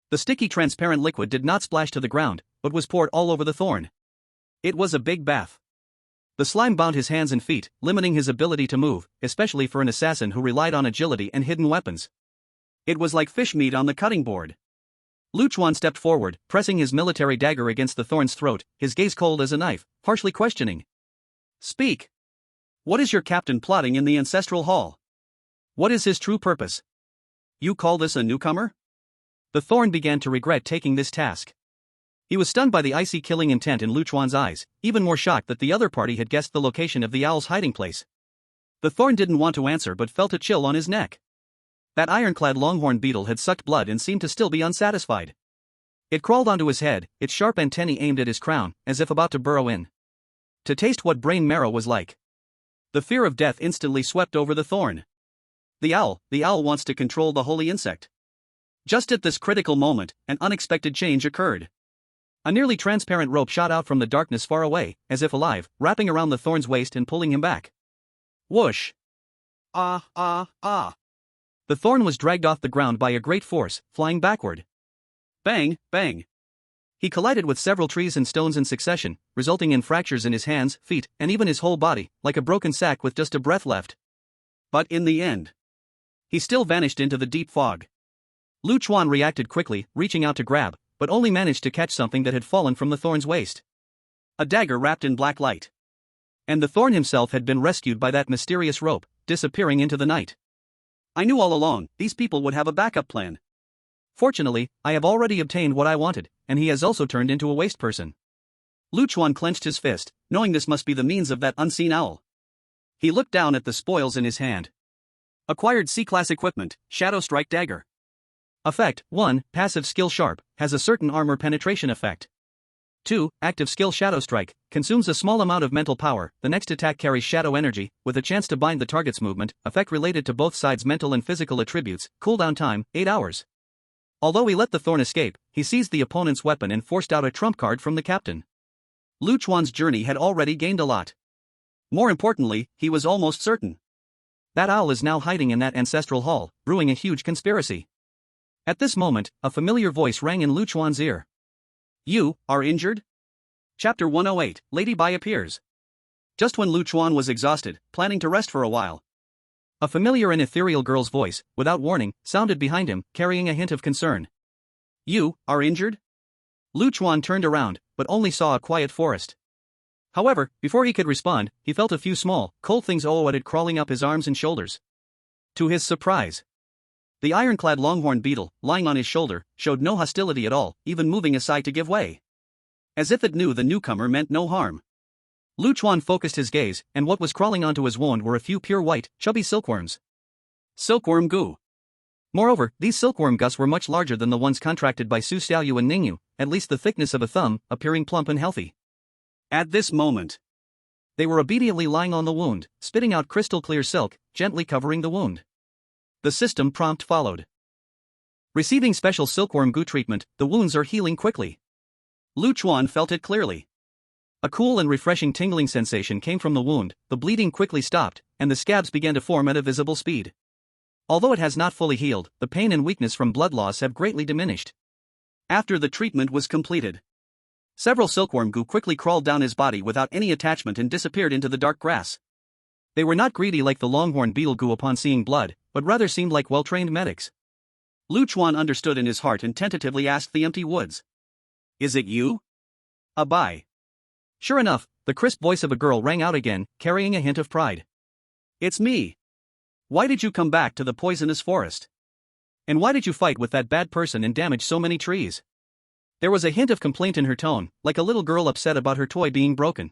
The sticky transparent liquid did not splash to the ground, but was poured all over the thorn. It was a big bath. The slime bound his hands and feet, limiting his ability to move, especially for an assassin who relied on agility and hidden weapons. It was like fish meat on the cutting board. Chuan stepped forward, pressing his military dagger against the thorn's throat, his gaze cold as a knife, harshly questioning. Speak. What is your captain plotting in the ancestral hall? What is his true purpose? You call this a newcomer? The thorn began to regret taking this task. He was stunned by the icy killing intent in Chuan's eyes, even more shocked that the other party had guessed the location of the owl's hiding place. The thorn didn't want to answer but felt a chill on his neck. That ironclad longhorn beetle had sucked blood and seemed to still be unsatisfied. It crawled onto his head, its sharp antennae aimed at his crown, as if about to burrow in. To taste what brain marrow was like. The fear of death instantly swept over the thorn. The owl wants to control the holy insect. Just at this critical moment, an unexpected change occurred. A nearly transparent rope shot out from the darkness far away, as if alive, wrapping around the thorn's waist and pulling him back. Whoosh! The thorn was dragged off the ground by a great force, flying backward. Bang, bang. He collided with several trees and stones in succession, resulting in fractures in his hands, feet, and even his whole body, like a broken sack with just a breath left. But in the end, he still vanished into the deep fog. Chuan reacted quickly, reaching out to grab, but only managed to catch something that had fallen from the thorn's waist. A dagger wrapped in black light. And the thorn himself had been rescued by that mysterious rope, disappearing into the night. I knew all along, these people would have a backup plan. Fortunately, I have already obtained what I wanted, and he has also turned into a waste person. Chuan clenched his fist, knowing this must be the means of that unseen owl. He looked down at the spoils in his hand. Acquired C-class equipment, Shadow Strike Dagger. Effect: 1. Passive skill Sharp, has a certain armor penetration effect. 2. Active skill Shadow Strike, consumes a small amount of mental power, the next attack carries shadow energy, with a chance to bind the target's movement, effect related to both sides' mental and physical attributes, cooldown time, 8 hours. Although he let the thorn escape, he seized the opponent's weapon and forced out a trump card from the captain. Chuan's journey had already gained a lot. More importantly, he was almost certain. That owl is now hiding in that ancestral hall, brewing a huge conspiracy. At this moment, a familiar voice rang in Chuan's ear. You are injured? Chapter 108, Lady Bai appears. Just when Chuan was exhausted, planning to rest for a while. A familiar and ethereal girl's voice, without warning, sounded behind him, carrying a hint of concern. You are injured? Chuan turned around, but only saw a quiet forest. However, before he could respond, he felt a few small, cold things ooated crawling up his arms and shoulders. To his surprise, the ironclad longhorn beetle, lying on his shoulder, showed no hostility at all, even moving aside to give way. As if it knew the newcomer meant no harm. Chuan focused his gaze, and what was crawling onto his wound were a few pure white, chubby silkworms. Silkworm goo. Moreover, these silkworm gusts were much larger than the ones contracted by Su Xiaoyu and Ningyu, at least the thickness of a thumb, appearing plump and healthy. At this moment, they were obediently lying on the wound, spitting out crystal clear silk, gently covering the wound. The system prompt followed. Receiving special silkworm goo treatment, the wounds are healing quickly. Chuan felt it clearly. A cool and refreshing tingling sensation came from the wound, the bleeding quickly stopped, and the scabs began to form at a visible speed. Although it has not fully healed, the pain and weakness from blood loss have greatly diminished. After the treatment was completed, several silkworm goo quickly crawled down his body without any attachment and disappeared into the dark grass. They were not greedy like the longhorn beetle goo upon seeing blood, but rather seemed like well-trained medics. Chuan understood in his heart and tentatively asked the empty woods. Is it you? Bai. Sure enough, the crisp voice of a girl rang out again, carrying a hint of pride. It's me. Why did you come back to the poisonous forest? And why did you fight with that bad person and damage so many trees? There was a hint of complaint in her tone, like a little girl upset about her toy being broken.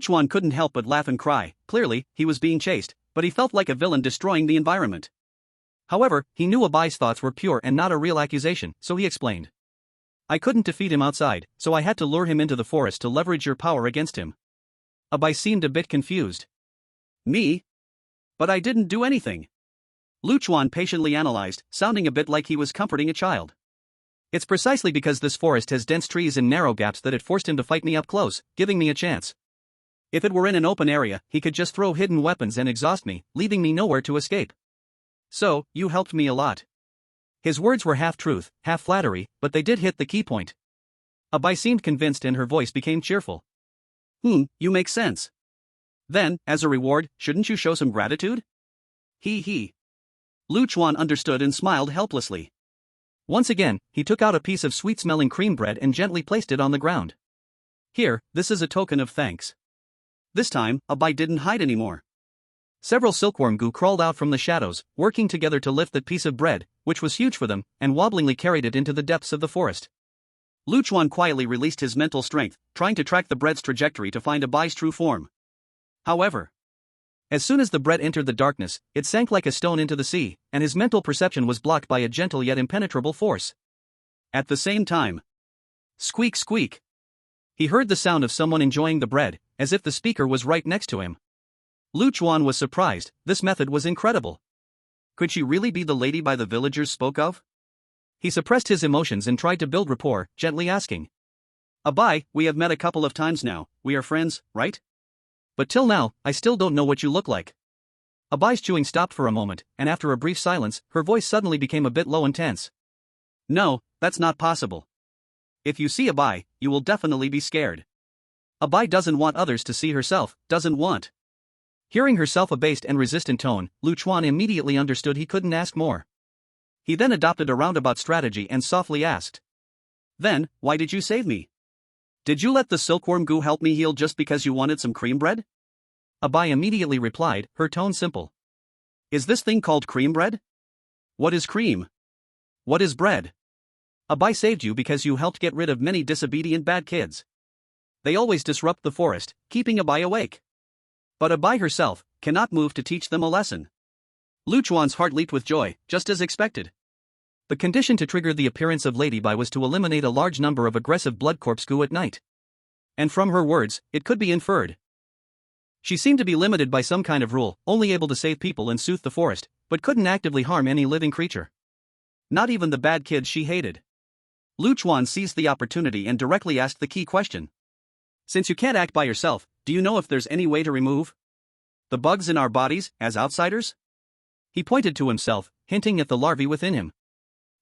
Chuan couldn't help but laugh and cry. Clearly, he was being chased, but he felt like a villain destroying the environment. However, he knew Bai's thoughts were pure and not a real accusation, so he explained. I couldn't defeat him outside, so I had to lure him into the forest to leverage your power against him. Bai seemed a bit confused. Me? But I didn't do anything. Chuan patiently analyzed, sounding a bit like he was comforting a child. It's precisely because this forest has dense trees and narrow gaps that it forced him to fight me up close, giving me a chance. If it were in an open area, he could just throw hidden weapons and exhaust me, leaving me nowhere to escape. So, you helped me a lot. His words were half truth, half flattery, but they did hit the key point. Bai seemed convinced and her voice became cheerful. You make sense. Then, as a reward, shouldn't you show some gratitude? He. Chuan understood and smiled helplessly. Once again, he took out a piece of sweet-smelling cream bread and gently placed it on the ground. Here, this is a token of thanks. This time, Bai didn't hide anymore. Several silkworm goo crawled out from the shadows, working together to lift that piece of bread, which was huge for them, and wobblingly carried it into the depths of the forest. Chuan quietly released his mental strength, trying to track the bread's trajectory to find Bai's true form. However, as soon as the bread entered the darkness, it sank like a stone into the sea, and his mental perception was blocked by a gentle yet impenetrable force. At the same time, squeak squeak. He heard the sound of someone enjoying the bread, as if the speaker was right next to him. Chuan was surprised. This method was incredible. Could she really be the lady Bai the villagers spoke of? He suppressed his emotions and tried to build rapport, gently asking. Bai, we have met a couple of times now, we are friends, right? But till now, I still don't know what you look like. Bai's chewing stopped for a moment, and after a brief silence, her voice suddenly became a bit low and tense. No, that's not possible. If you see Bai, you will definitely be scared. Bai doesn't want others to see herself, doesn't want. Hearing her self-abased and resistant tone, Chuan immediately understood he couldn't ask more. He then adopted a roundabout strategy and softly asked. Then, why did you save me? Did you let the silkworm goo help me heal just because you wanted some cream bread? Bai immediately replied, her tone simple. Is this thing called cream bread? What is cream? What is bread? Abai saved you because you helped get rid of many disobedient bad kids. They always disrupt the forest, keeping Abai awake. But Abai herself cannot move to teach them a lesson. Chuan's heart leaped with joy, just as expected. The condition to trigger the appearance of Lady Bai was to eliminate a large number of aggressive blood corpse goo at night. And from her words, it could be inferred. She seemed to be limited by some kind of rule, only able to save people and soothe the forest, but couldn't actively harm any living creature. Not even the bad kids she hated. Chuan seized the opportunity and directly asked the key question. Since you can't act by yourself, do you know if there's any way to remove the bugs in our bodies, as outsiders? He pointed to himself, hinting at the larvae within him.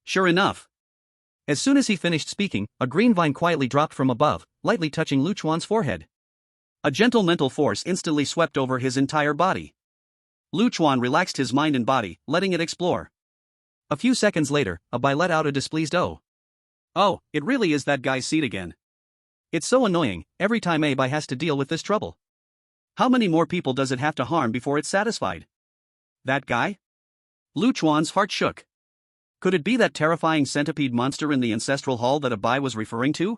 Sure enough. As soon as he finished speaking, a green vine quietly dropped from above, lightly touching Chuan's forehead. A gentle mental force instantly swept over his entire body. Chuan relaxed his mind and body, letting it explore. A few seconds later, Abai let out a displeased "Oh. Oh, it really is that guy's seed again. It's so annoying, every time Abai has to deal with this trouble. How many more people does it have to harm before it's satisfied? That guy?" Chuan's heart shook. Could it be that terrifying centipede monster in the ancestral hall that Abai was referring to?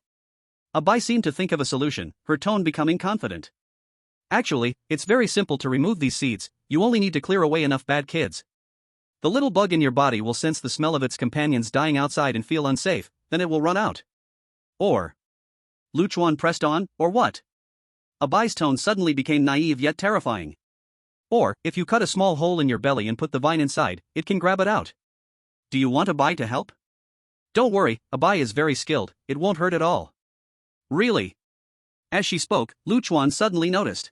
Abai seemed to think of a solution, her tone becoming confident. Actually, it's very simple to remove these seeds, you only need to clear away enough bad kids. The little bug in your body will sense the smell of its companions dying outside and feel unsafe, then it will run out. Or. Chuan pressed on, or what? Abai's tone suddenly became naive yet terrifying. Or, if you cut a small hole in your belly and put the vine inside, it can grab it out. Do you want Abai to help? Don't worry, Abai is very skilled, it won't hurt at all. Really? As she spoke, Chuan suddenly noticed.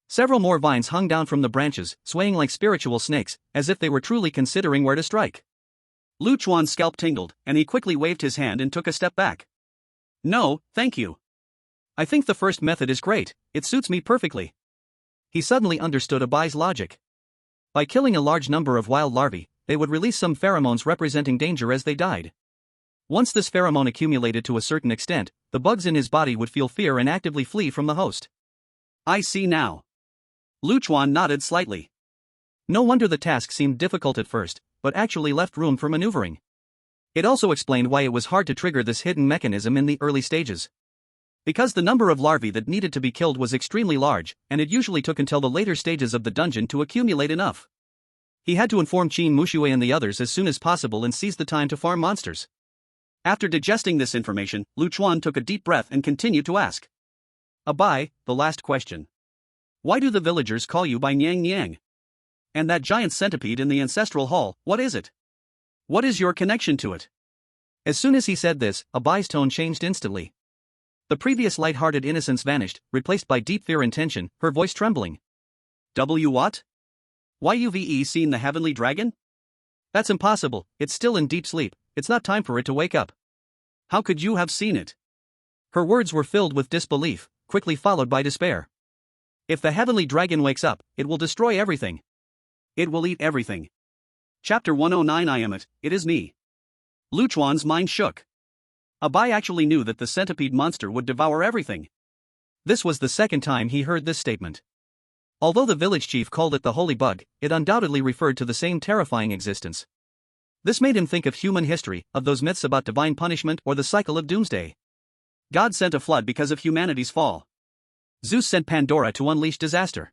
Several more vines hung down from the branches, swaying like spiritual snakes, as if they were truly considering where to strike. Chuan's scalp tingled, and he quickly waved his hand and took a step back. No, thank you. I think the first method is great, it suits me perfectly. He suddenly understood Abai's logic. By killing a large number of wild larvae, they would release some pheromones representing danger as they died. Once this pheromone accumulated to a certain extent, the bugs in his body would feel fear and actively flee from the host. I see now. Chuan nodded slightly. No wonder the task seemed difficult at first, but actually left room for maneuvering. It also explained why it was hard to trigger this hidden mechanism in the early stages. Because the number of larvae that needed to be killed was extremely large, and it usually took until the later stages of the dungeon to accumulate enough. He had to inform Qin Muxue and the others as soon as possible and seize the time to farm monsters. After digesting this information, Chuan took a deep breath and continued to ask. Abai, the last question. Why do the villagers call you by Nyang Nyang? And that giant centipede in the ancestral hall, what is it? What is your connection to it? As soon as he said this, Abai's tone changed instantly. The previous light-hearted innocence vanished, replaced by deep fear and tension, her voice trembling. What? Why you've seen the heavenly dragon? That's impossible, it's still in deep sleep, it's not time for it to wake up. How could you have seen it? Her words were filled with disbelief, quickly followed by despair. If the heavenly dragon wakes up, it will destroy everything. It will eat everything. Chapter 109 I am it is me. Chuan's mind shook. Abai actually knew that the centipede monster would devour everything. This was the second time he heard this statement. Although the village chief called it the holy bug, it undoubtedly referred to the same terrifying existence. This made him think of human history, of those myths about divine punishment or the cycle of doomsday. God sent a flood because of humanity's fall. Zeus sent Pandora to unleash disaster.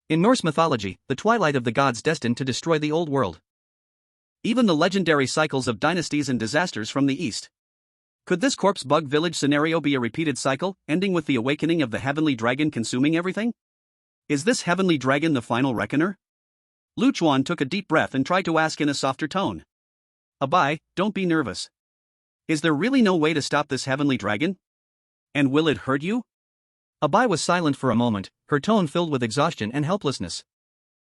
In Norse mythology, the twilight of the gods destined to destroy the old world. Even the legendary cycles of dynasties and disasters from the east. Could this corpse bug village scenario be a repeated cycle, ending with the awakening of the heavenly dragon consuming everything? Is this heavenly dragon the final reckoner? Chuan took a deep breath and tried to ask in a softer tone. Abai, don't be nervous. Is there really no way to stop this heavenly dragon? And will it hurt you? Abai was silent for a moment, her tone filled with exhaustion and helplessness.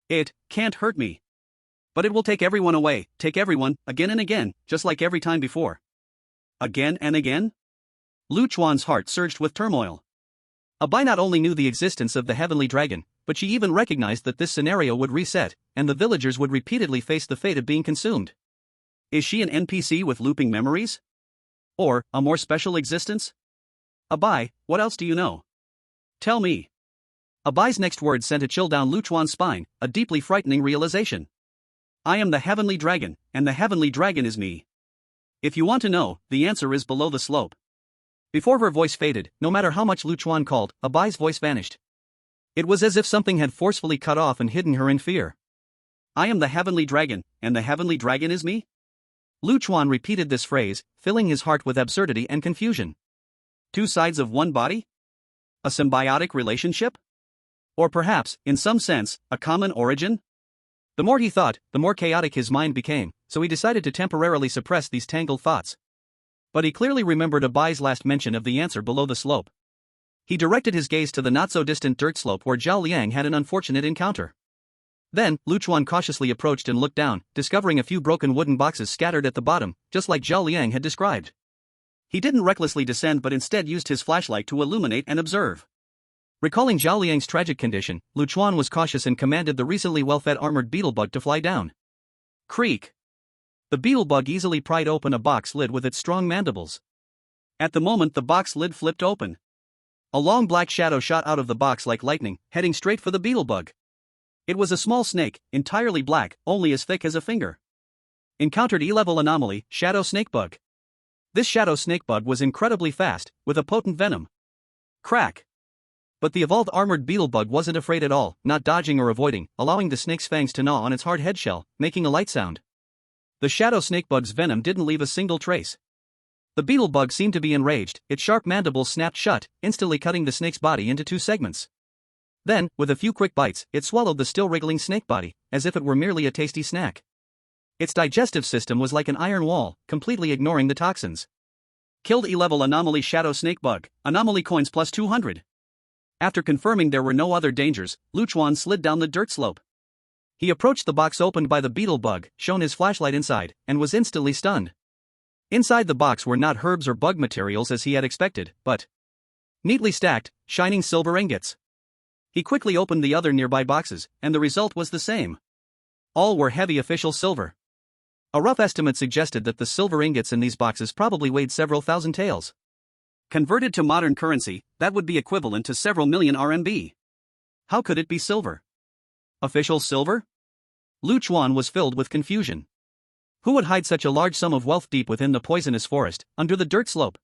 It can't hurt me. But it will take everyone away, take everyone, again and again, just like every time before. Again and again? Chuan's heart surged with turmoil. Abai not only knew the existence of the heavenly dragon, but she even recognized that this scenario would reset, and the villagers would repeatedly face the fate of being consumed. Is she an NPC with looping memories? Or, a more special existence? Abai, what else do you know? Tell me. Abai's next words sent a chill down Luchuan's spine, a deeply frightening realization. I am the heavenly dragon, and the heavenly dragon is me. If you want to know, the answer is below the slope. Before her voice faded, no matter how much Luchuan called, Abai's voice vanished. It was as if something had forcefully cut off and hidden her in fear. I am the heavenly dragon, and the heavenly dragon is me? Luchuan repeated this phrase, filling his heart with absurdity and confusion. Two sides of one body? A symbiotic relationship? Or perhaps, in some sense, a common origin? The more he thought, the more chaotic his mind became, so he decided to temporarily suppress these tangled thoughts. But he clearly remembered Abai's last mention of the answer below the slope. He directed his gaze to the not-so-distant dirt slope where Zhao Liang had an unfortunate encounter. Then, Luchuan cautiously approached and looked down, discovering a few broken wooden boxes scattered at the bottom, just like Zhao Liang had described. He didn't recklessly descend but instead used his flashlight to illuminate and observe. Recalling Zhao Liang's tragic condition, Luchuan was cautious and commanded the recently well-fed armored beetlebug to fly down. Creak! The beetlebug easily pried open a box lid with its strong mandibles. At the moment the box lid flipped open. A long black shadow shot out of the box like lightning, heading straight for the beetlebug. It was a small snake, entirely black, only as thick as a finger. Encountered E-level anomaly, shadow snakebug. This shadow snakebug was incredibly fast, with a potent venom. Crack! But the evolved armored beetlebug wasn't afraid at all, not dodging or avoiding, allowing the snake's fangs to gnaw on its hard head shell, making a light sound. The shadow snakebug's venom didn't leave a single trace. The beetlebug seemed to be enraged, its sharp mandibles snapped shut, instantly cutting the snake's body into two segments. Then, with a few quick bites, it swallowed the still wriggling snake body, as if it were merely a tasty snack. Its digestive system was like an iron wall, completely ignoring the toxins. Killed E-level anomaly shadow snakebug, anomaly coins plus 200. After confirming there were no other dangers, Luchuan slid down the dirt slope. He approached the box opened by the beetlebug, shone his flashlight inside, and was instantly stunned. Inside the box were not herbs or bug materials as he had expected, but neatly stacked, shining silver ingots. He quickly opened the other nearby boxes, and the result was the same. All were heavy official silver. A rough estimate suggested that the silver ingots in these boxes probably weighed several thousand taels. Converted to modern currency, that would be equivalent to several million RMB. How could it be silver? Official silver? Luchuan was filled with confusion. Who would hide such a large sum of wealth deep within the poisonous forest, under the dirt slope?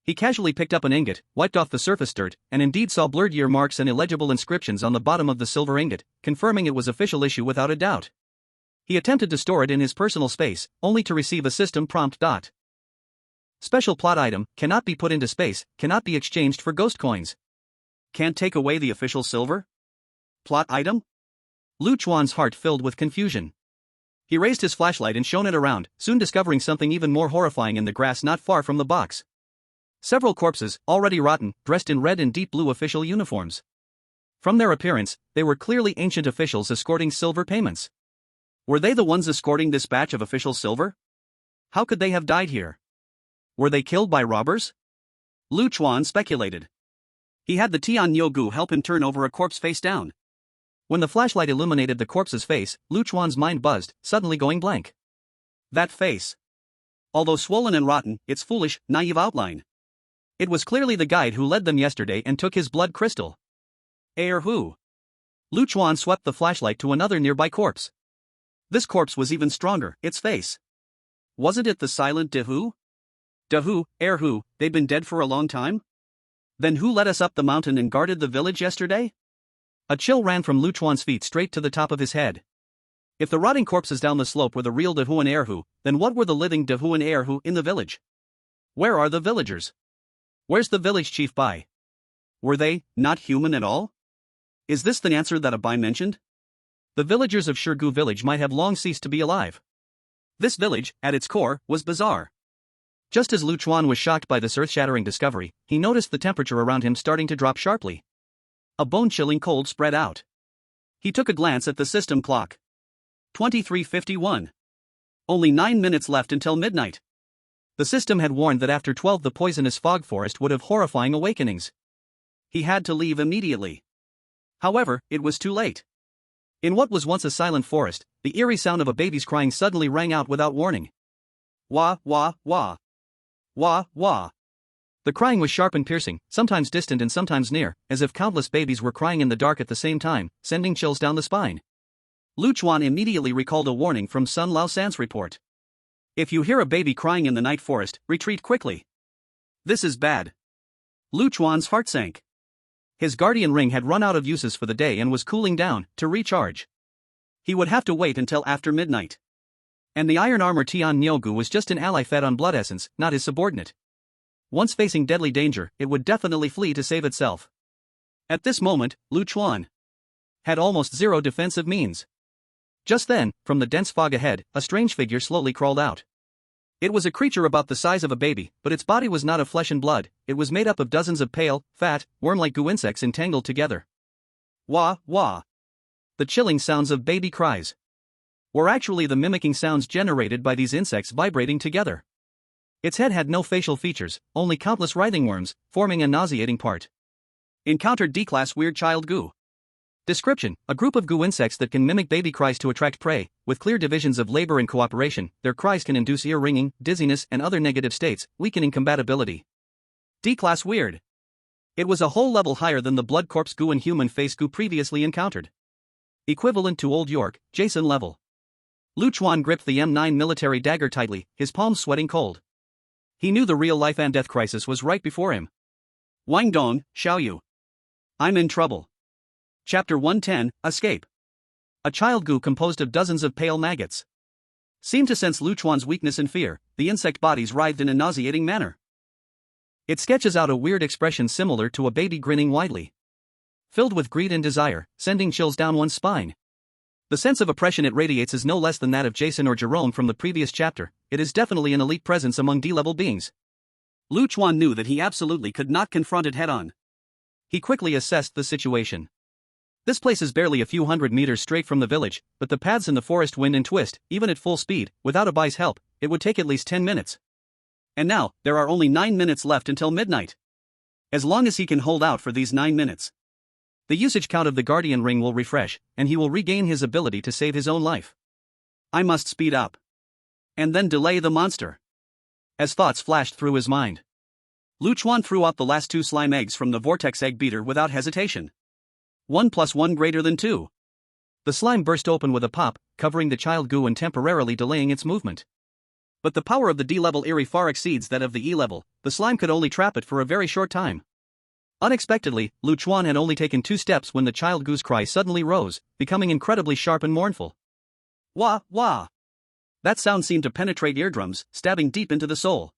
He casually picked up an ingot, wiped off the surface dirt, and indeed saw blurred year marks and illegible inscriptions on the bottom of the silver ingot, confirming it was official issue without a doubt. He attempted to store it in his personal space, only to receive a system prompt. Special plot item, cannot be put into space, cannot be exchanged for ghost coins. Can't take away the official silver? Plot item? Luchuan's heart filled with confusion. He raised his flashlight and shone it around, soon discovering something even more horrifying in the grass not far from the box. Several corpses, already rotten, dressed in red and deep blue official uniforms. From their appearance, they were clearly ancient officials escorting silver payments. Were they the ones escorting this batch of official silver? How could they have died here? Were they killed by robbers? Luchuan speculated. He had the Tian Nyogu help him turn over a corpse face down. When the flashlight illuminated the corpse's face, Luchuan's mind buzzed, suddenly going blank. That face. Although swollen and rotten, its foolish, naive outline. It was clearly the guide who led them yesterday and took his blood crystal. Who? Luchuan swept the flashlight to another nearby corpse. This corpse was even stronger, its face. Wasn't it the silent Dehu? Dehu, who, they'd been dead for a long time? Then who led us up the mountain and guarded the village yesterday? A chill ran from Luchuan's feet straight to the top of his head. If the rotting corpses down the slope were the real Dehu and Erhu, then what were the living Dehu and Erhu in the village? Where are the villagers? Where's the village chief Bai? Were they not human at all? Is this the answer that Bai mentioned? The villagers of Shirgu village might have long ceased to be alive. This village, at its core, was bizarre. Just as Luchuan was shocked by this earth-shattering discovery, he noticed the temperature around him starting to drop sharply. A bone-chilling cold spread out. He took a glance at the system clock. 23:51. Only 9 minutes left until midnight. The system had warned that after 12 the poisonous fog forest would have horrifying awakenings. He had to leave immediately. However, it was too late. In what was once a silent forest, the eerie sound of a baby's crying suddenly rang out without warning. Wah, wah, wah. Wah, wah. The crying was sharp and piercing, sometimes distant and sometimes near, as if countless babies were crying in the dark at the same time, sending chills down the spine. Chuan immediately recalled a warning from Sun Lao San's report. If you hear a baby crying in the night forest, retreat quickly. This is bad. Chuan's heart sank. His guardian ring had run out of uses for the day and was cooling down. To recharge, he would have to wait until after midnight. And the iron armor Tian Nyogu was just an ally fed on blood essence, not his subordinate. Once facing deadly danger, it would definitely flee to save itself. At this moment, Chuan had almost zero defensive means. Just then, from the dense fog ahead, a strange figure slowly crawled out. It was a creature about the size of a baby, but its body was not of flesh and blood. It was made up of dozens of pale, fat, worm-like goo insects entangled together. Wah, wah. The chilling sounds of baby cries were actually the mimicking sounds generated by these insects vibrating together. Its head had no facial features, only countless writhing worms, forming a nauseating part. Encountered D-class weird child goo. Description: a group of goo insects that can mimic baby cries to attract prey, with clear divisions of labor and cooperation. Their cries can induce ear ringing, dizziness, and other negative states, weakening compatibility. D-class weird. It was a whole level higher than the blood corpse goo and human face goo previously encountered. Equivalent to Old York, Jason level. Chuan gripped the M9 military dagger tightly, his palms sweating cold. He knew the real life and death crisis was right before him. Wang Dong, Xiaoyu. I'm in trouble. Chapter 110, Escape. A child goo composed of dozens of pale maggots seemed to sense Chuan's weakness and fear. The insect bodies writhed in a nauseating manner. It sketches out a weird expression similar to a baby grinning widely, filled with greed and desire, sending chills down one's spine. The sense of oppression it radiates is no less than that of Jason or Jerome from the previous chapter. It is definitely an elite presence among D-level beings. Chuan knew that he absolutely could not confront it head-on. He quickly assessed the situation. This place is barely a few hundred meters straight from the village, but the paths in the forest wind and twist. Even at full speed, without a bai's help, it would take at least 10 minutes. And now, there are only 9 minutes left until midnight. As long as he can hold out for these 9 minutes, the usage count of the guardian ring will refresh, and he will regain his ability to save his own life. I must speed up. And then delay the monster. As thoughts flashed through his mind, Chuan threw out the last 2 slime eggs from the vortex egg beater without hesitation. 1 + 1 greater than 2. The slime burst open with a pop, covering the child goo and temporarily delaying its movement. But the power of the D-level Eerie far exceeds that of the E-level. The slime could only trap it for a very short time. Unexpectedly, Chuan had only taken 2 steps when the child goo's cry suddenly rose, becoming incredibly sharp and mournful. Wah, wah. That sound seemed to penetrate eardrums, stabbing deep into the soul.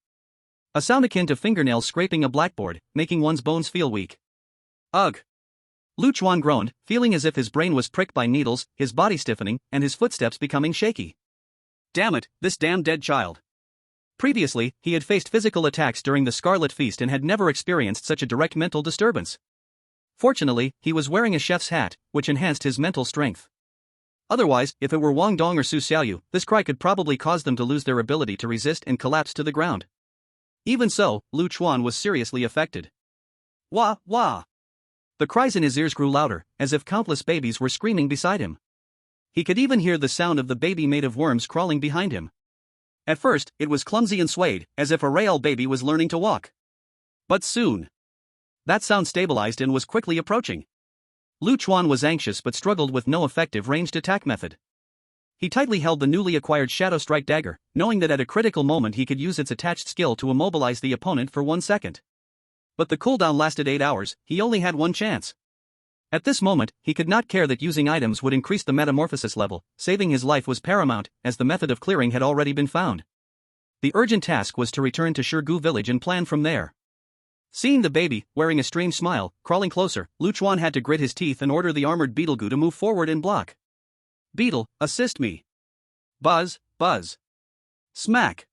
A sound akin to fingernails scraping a blackboard, making one's bones feel weak. Ugh. Chuan groaned, feeling as if his brain was pricked by needles, his body stiffening, and his footsteps becoming shaky. Damn it, this damn dead child. Previously, he had faced physical attacks during the Scarlet Feast and had never experienced such a direct mental disturbance. Fortunately, he was wearing a chef's hat, which enhanced his mental strength. Otherwise, if it were Wang Dong or Su Xiaoyu, this cry could probably cause them to lose their ability to resist and collapse to the ground. Even so, Chuan was seriously affected. Wah, wah. The cries in his ears grew louder, as if countless babies were screaming beside him. He could even hear the sound of the baby made of worms crawling behind him. At first, it was clumsy and swayed, as if a real baby was learning to walk. But soon, that sound stabilized and was quickly approaching. Chuan was anxious but struggled with no effective ranged attack method. He tightly held the newly acquired Shadow Strike dagger, knowing that at a critical moment he could use its attached skill to immobilize the opponent for 1 second. But the cooldown lasted 8 hours, he only had 1 chance. At this moment, he could not care that using items would increase the metamorphosis level. Saving his life was paramount, as the method of clearing had already been found. The urgent task was to return to Shirgu village and plan from there. Seeing the baby, wearing a strange smile, crawling closer, Chuan had to grit his teeth and order the armored beetle goo to move forward and block. Beetle, assist me. Buzz, buzz. Smack.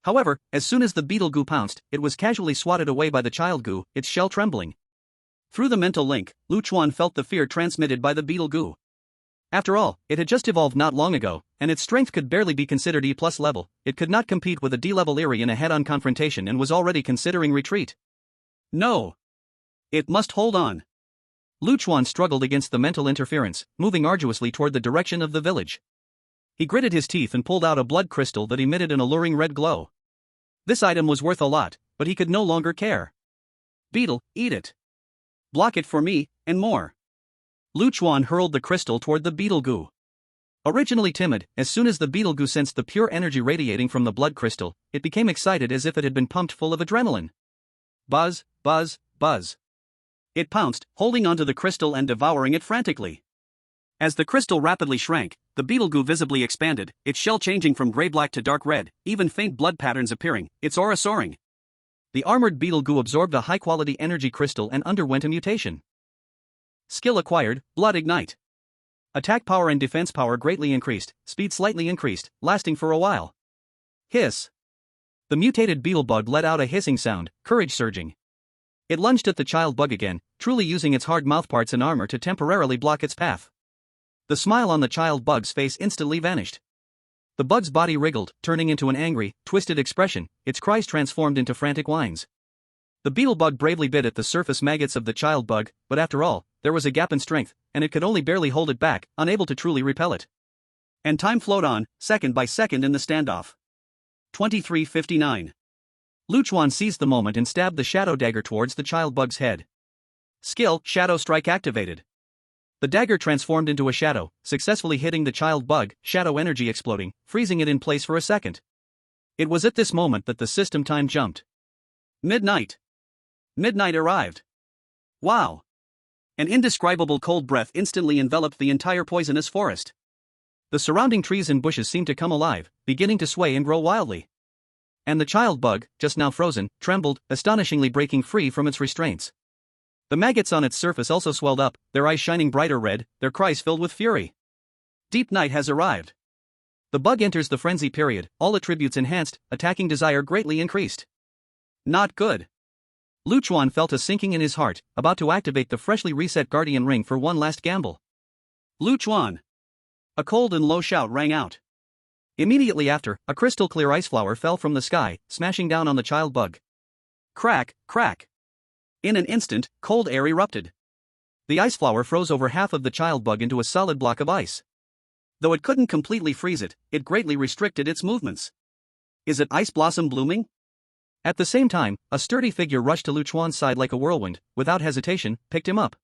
However, as soon as the beetle goo pounced, it was casually swatted away by the child goo, its shell trembling. Through the mental link, Chuan felt the fear transmitted by the beetle goo. After all, it had just evolved not long ago, and its strength could barely be considered E+ level. It could not compete with a D-level Eerie in a head-on confrontation and was already considering retreat. No. It must hold on. Chuan struggled against the mental interference, moving arduously toward the direction of the village. He gritted his teeth and pulled out a blood crystal that emitted an alluring red glow. This item was worth a lot, but he could no longer care. Beetle, eat it. Block it for me, and more. Chuan hurled the crystal toward the beetle goo. Originally timid, as soon as the beetle goo sensed the pure energy radiating from the blood crystal, it became excited as if it had been pumped full of adrenaline. Buzz, buzz, buzz. It pounced, holding onto the crystal and devouring it frantically. As the crystal rapidly shrank, the beetle goo visibly expanded, its shell changing from gray-black to dark red, even faint blood patterns appearing, its aura soaring. The armored beetle goo absorbed a high-quality energy crystal and underwent a mutation. Skill acquired, Blood Ignite. Attack power and defense power greatly increased, speed slightly increased, lasting for a while. Hiss. The mutated beetle bug let out a hissing sound, courage surging. It lunged at the child bug again, truly using its hard mouthparts and armor to temporarily block its path. The smile on the child bug's face instantly vanished. The bug's body wriggled, turning into an angry, twisted expression, its cries transformed into frantic whines. The beetle bug bravely bit at the surface maggots of the child bug, but after all, there was a gap in strength, and it could only barely hold it back, unable to truly repel it. And time flowed on, second by second in the standoff. 23:59. Chuan seized the moment and stabbed the shadow dagger towards the child bug's head. Skill, Shadow Strike activated. The dagger transformed into a shadow, successfully hitting the child bug, shadow energy exploding, freezing it in place for a second. It was at this moment that the system time jumped. Midnight. Midnight arrived. Wow. An indescribable cold breath instantly enveloped the entire poisonous forest. The surrounding trees and bushes seemed to come alive, beginning to sway and grow wildly. And the child bug, just now frozen, trembled, astonishingly breaking free from its restraints. The maggots on its surface also swelled up, their eyes shining brighter red, their cries filled with fury. Deep night has arrived. The bug enters the frenzy period, all attributes enhanced, attacking desire greatly increased. Not good. Chuan felt a sinking in his heart, about to activate the freshly reset guardian ring for one last gamble. Chuan. A cold and low shout rang out. Immediately after, a crystal-clear ice flower fell from the sky, smashing down on the child bug. Crack, crack. In an instant, cold air erupted. The ice flower froze over half of the child bug into a solid block of ice. Though it couldn't completely freeze it, it greatly restricted its movements. Is it ice blossom blooming? At the same time, a sturdy figure rushed to Chuan's side like a whirlwind, without hesitation, picked him up.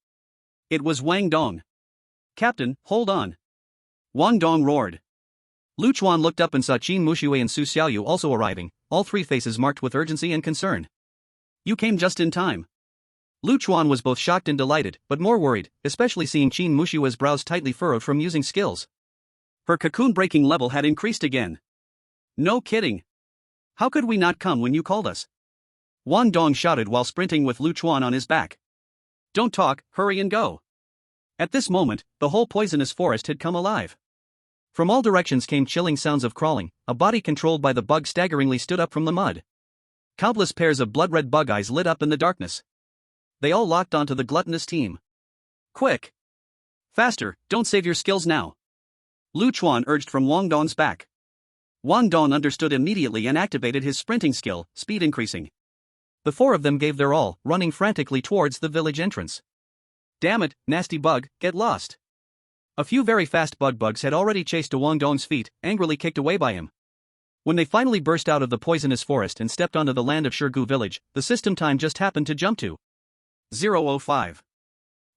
It was Wang Dong. Captain, hold on. Wang Dong roared. Chuan looked up and saw Qin Mushui and Su Xiaoyu also arriving, all three faces marked with urgency and concern. You came just in time. Chuan was both shocked and delighted, but more worried, especially seeing Qin Mushui's brows tightly furrowed from using skills. Her cocoon breaking level had increased again. No kidding. How could we not come when you called us? Wang Dong shouted while sprinting with Chuan on his back. Don't talk, hurry and go. At this moment, the whole poisonous forest had come alive. From all directions came chilling sounds of crawling, a body controlled by the bug staggeringly stood up from the mud. Countless pairs of blood-red bug eyes lit up in the darkness. They all locked onto the gluttonous team. Quick! Faster, don't save your skills now. Chuan urged from Wang Dong's back. Wang Dong understood immediately and activated his sprinting skill, speed increasing. The four of them gave their all, running frantically towards the village entrance. Damn it, nasty bug, get lost. A few very fast bugs had already chased to Wang Dong's feet, angrily kicked away by him. When they finally burst out of the poisonous forest and stepped onto the land of Shirgu village, the system time just happened to jump to 0:05.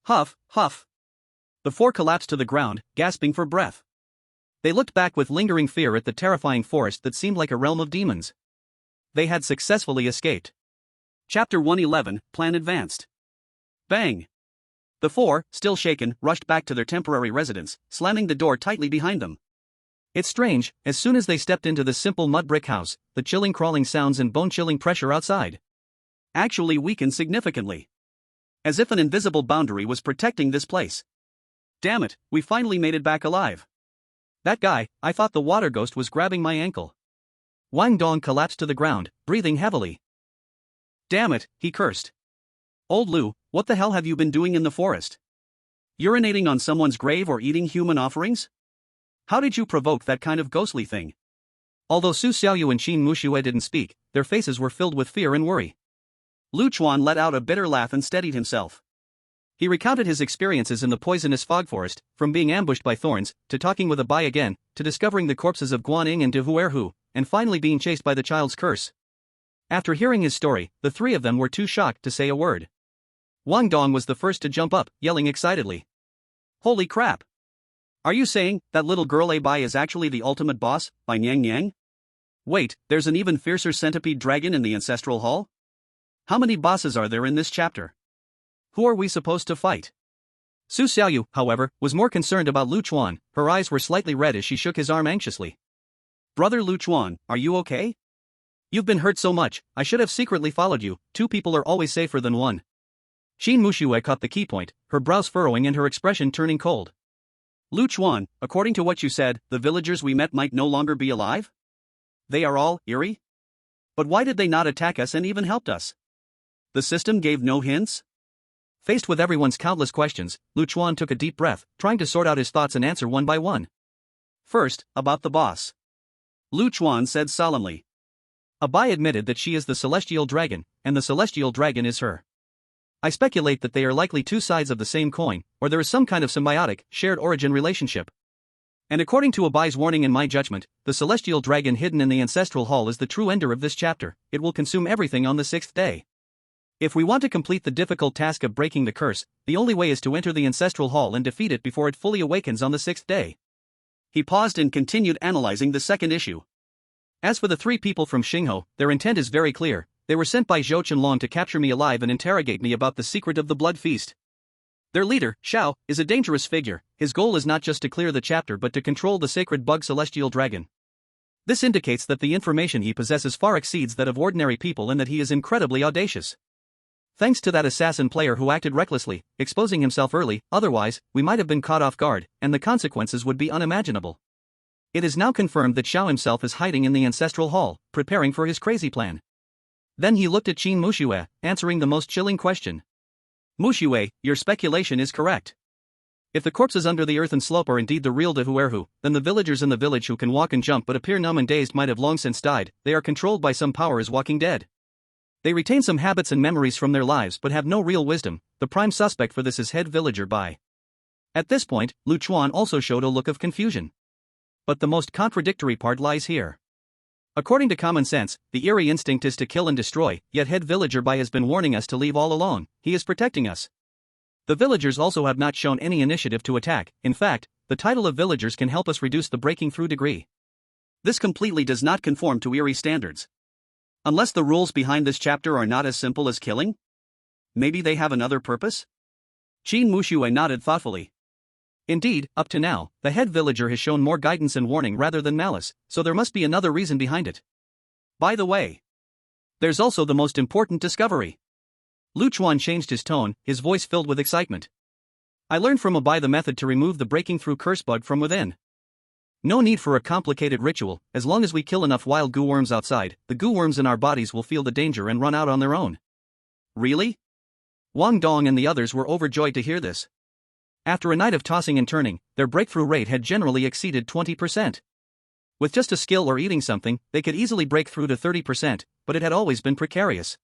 Huff, huff. The four collapsed to the ground, gasping for breath. They looked back with lingering fear at the terrifying forest that seemed like a realm of demons. They had successfully escaped. Chapter 111, Plan Advanced. Bang! The four, still shaken, rushed back to their temporary residence, slamming the door tightly behind them. It's strange, as soon as they stepped into the simple mud brick house, the chilling crawling sounds and bone-chilling pressure outside actually weakened significantly. As if an invisible boundary was protecting this place. Damn it, we finally made it back alive. That guy, I thought the water ghost was grabbing my ankle. Wang Dong collapsed to the ground, breathing heavily. Damn it, he cursed. Old Lu, what the hell have you been doing in the forest? Urinating on someone's grave or eating human offerings? How did you provoke that kind of ghostly thing? Although Su Xiaoyu and Qin Mushue didn't speak, their faces were filled with fear and worry. Chuan let out a bitter laugh and steadied himself. He recounted his experiences in the poisonous fog forest, from being ambushed by thorns, to talking with a Bai again, to discovering the corpses of Guan Ying and De Huerhu, and finally being chased by the child's curse. After hearing his story, the three of them were too shocked to say a word. Wang Dong was the first to jump up, yelling excitedly. Holy crap! Are you saying that little girl Bai is actually the ultimate boss, by Nyang Nyang? Wait, there's an even fiercer centipede dragon in the Ancestral Hall? How many bosses are there in this chapter? Who are we supposed to fight? Su Xiaoyu, however, was more concerned about Lu Chuan. Her eyes were slightly red as she shook his arm anxiously. Brother Lu Chuan, are you okay? You've been hurt so much, I should have secretly followed you. Two people are always safer than one. Qin Muxue caught the key point, her brows furrowing and her expression turning cold. Lu Chuan, according to what you said, the villagers we met might no longer be alive? They are all eerie? But why did they not attack us and even helped us? The system gave no hints? Faced with everyone's countless questions, Lu Chuan took a deep breath, trying to sort out his thoughts and answer one by one. First, about the boss. Lu Chuan said solemnly. Bai admitted that she is the celestial dragon, and the celestial dragon is her. I speculate that they are likely two sides of the same coin, or there is some kind of symbiotic, shared origin relationship. And according to Bai's warning in my judgment, the celestial dragon hidden in the Ancestral Hall is the true ender of this chapter. It will consume everything on the 6th day. If we want to complete the difficult task of breaking the curse, the only way is to enter the Ancestral Hall and defeat it before it fully awakens on the 6th day. He paused and continued analyzing the second issue. As for the three people from Xingho, their intent is very clear. They were sent by Zhou Qianlong to capture me alive and interrogate me about the secret of the blood feast. Their leader, Xiao, is a dangerous figure. His goal is not just to clear the chapter but to control the sacred bug celestial dragon. This indicates that the information he possesses far exceeds that of ordinary people and that he is incredibly audacious. Thanks to that assassin player who acted recklessly, exposing himself early, otherwise, we might have been caught off guard, and the consequences would be unimaginable. It is now confirmed that Xiao himself is hiding in the Ancestral Hall, preparing for his crazy plan. Then he looked at Qin Muxue, answering the most chilling question. Muxue, your speculation is correct. If the corpses under the earthen slope are indeed the real Dehuerhu, then the villagers in the village who can walk and jump but appear numb and dazed might have long since died. They are controlled by some power as walking dead. They retain some habits and memories from their lives but have no real wisdom. The prime suspect for this is head villager Bai. At this point, Lu Chuan also showed a look of confusion. But the most contradictory part lies here. According to common sense, the eerie instinct is to kill and destroy, yet head villager Bai has been warning us to leave all along. He is protecting us. The villagers also have not shown any initiative to attack. In fact, the title of villagers can help us reduce the breaking through degree. This completely does not conform to eerie standards. Unless the rules behind this chapter are not as simple as killing? Maybe they have another purpose? Qin Muxue nodded thoughtfully. Indeed, up to now, the head villager has shown more guidance and warning rather than malice, so there must be another reason behind it. By the way, there's also the most important discovery. Lu Chuan changed his tone, his voice filled with excitement. I learned from Bai the method to remove the breaking through curse bug from within. No need for a complicated ritual. As long as we kill enough wild goo worms outside, the goo worms in our bodies will feel the danger and run out on their own. Really? Wang Dong and the others were overjoyed to hear this. After a night of tossing and turning, their breakthrough rate had generally exceeded 20%. With just a skill or eating something, they could easily break through to 30%, but it had always been precarious.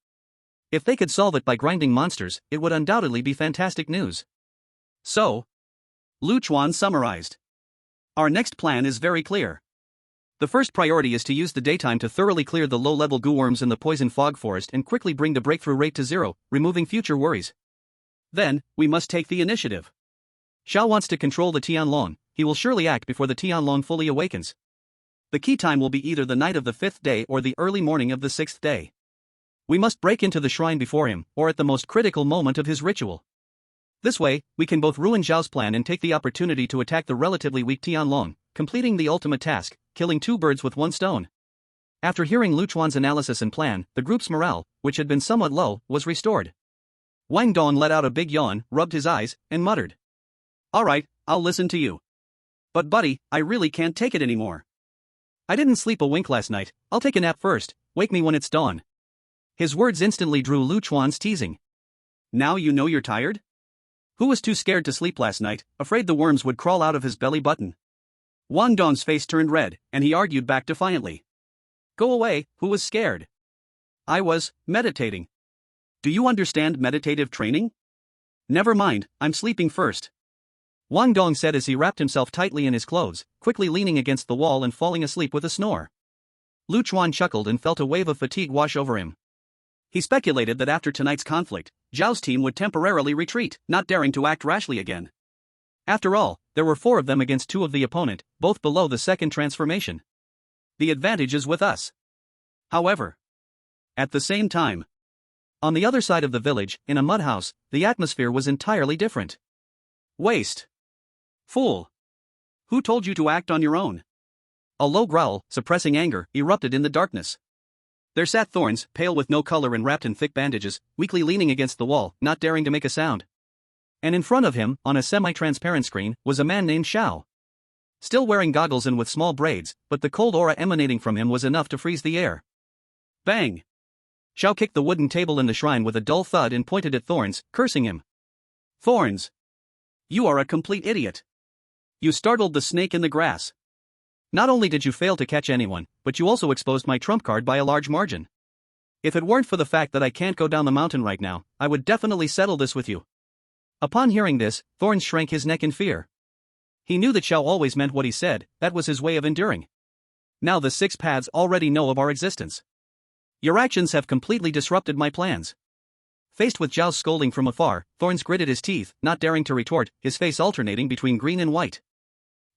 If they could solve it by grinding monsters, it would undoubtedly be fantastic news. So, Lu Chuan summarized. Our next plan is very clear. The first priority is to use the daytime to thoroughly clear the low-level goo worms in the poison fog forest and quickly bring the breakthrough rate to 0, removing future worries. Then, we must take the initiative. Xiao wants to control the Tianlong. He will surely act before the Tianlong fully awakens. The key time will be either the night of the 5th day or the early morning of the 6th day. We must break into the shrine before him, or at the most critical moment of his ritual. This way, we can both ruin Zhao's plan and take the opportunity to attack the relatively weak Tianlong, completing the ultimate task, killing two birds with one stone. After hearing Lu Chuan's analysis and plan, the group's morale, which had been somewhat low, was restored. Wang Dong let out a big yawn, rubbed his eyes, and muttered. All right, I'll listen to you. But buddy, I really can't take it anymore. I didn't sleep a wink last night. I'll take a nap first. Wake me when it's dawn. His words instantly drew Lu Chuan's teasing. Now you know you're tired? Who was too scared to sleep last night, afraid the worms would crawl out of his belly button? Wang Dong's face turned red, and he argued back defiantly. Go away, who was scared? I was meditating. Do you understand meditative training? Never mind, I'm sleeping first. Wang Dong said as he wrapped himself tightly in his clothes, quickly leaning against the wall and falling asleep with a snore. Chuan chuckled and felt a wave of fatigue wash over him. He speculated that after tonight's conflict, Zhao's team would temporarily retreat, not daring to act rashly again. After all, there were 4 of them against 2 of the opponent, both below the second transformation. The advantage is with us. However, at the same time, on the other side of the village, in a mud house, the atmosphere was entirely different. Waste. Fool. Who told you to act on your own? A low growl, suppressing anger, erupted in the darkness. There sat Thorns, pale with no color and wrapped in thick bandages, weakly leaning against the wall, not daring to make a sound. And in front of him, on a semi-transparent screen, was a man named Xiao. Still wearing goggles and with small braids, but the cold aura emanating from him was enough to freeze the air. Bang! Xiao kicked the wooden table in the shrine with a dull thud and pointed at Thorns, cursing him. Thorns! You are a complete idiot. You startled the snake in the grass. Not only did you fail to catch anyone, but you also exposed my trump card by a large margin. If it weren't for the fact that I can't go down the mountain right now, I would definitely settle this with you. Upon hearing this, Thorns shrank his neck in fear. He knew that Xiao always meant what he said, that was his way of enduring. Now the 6 paths already know of our existence. Your actions have completely disrupted my plans. Faced with Zhao's scolding from afar, Thorns gritted his teeth, not daring to retort, his face alternating between green and white.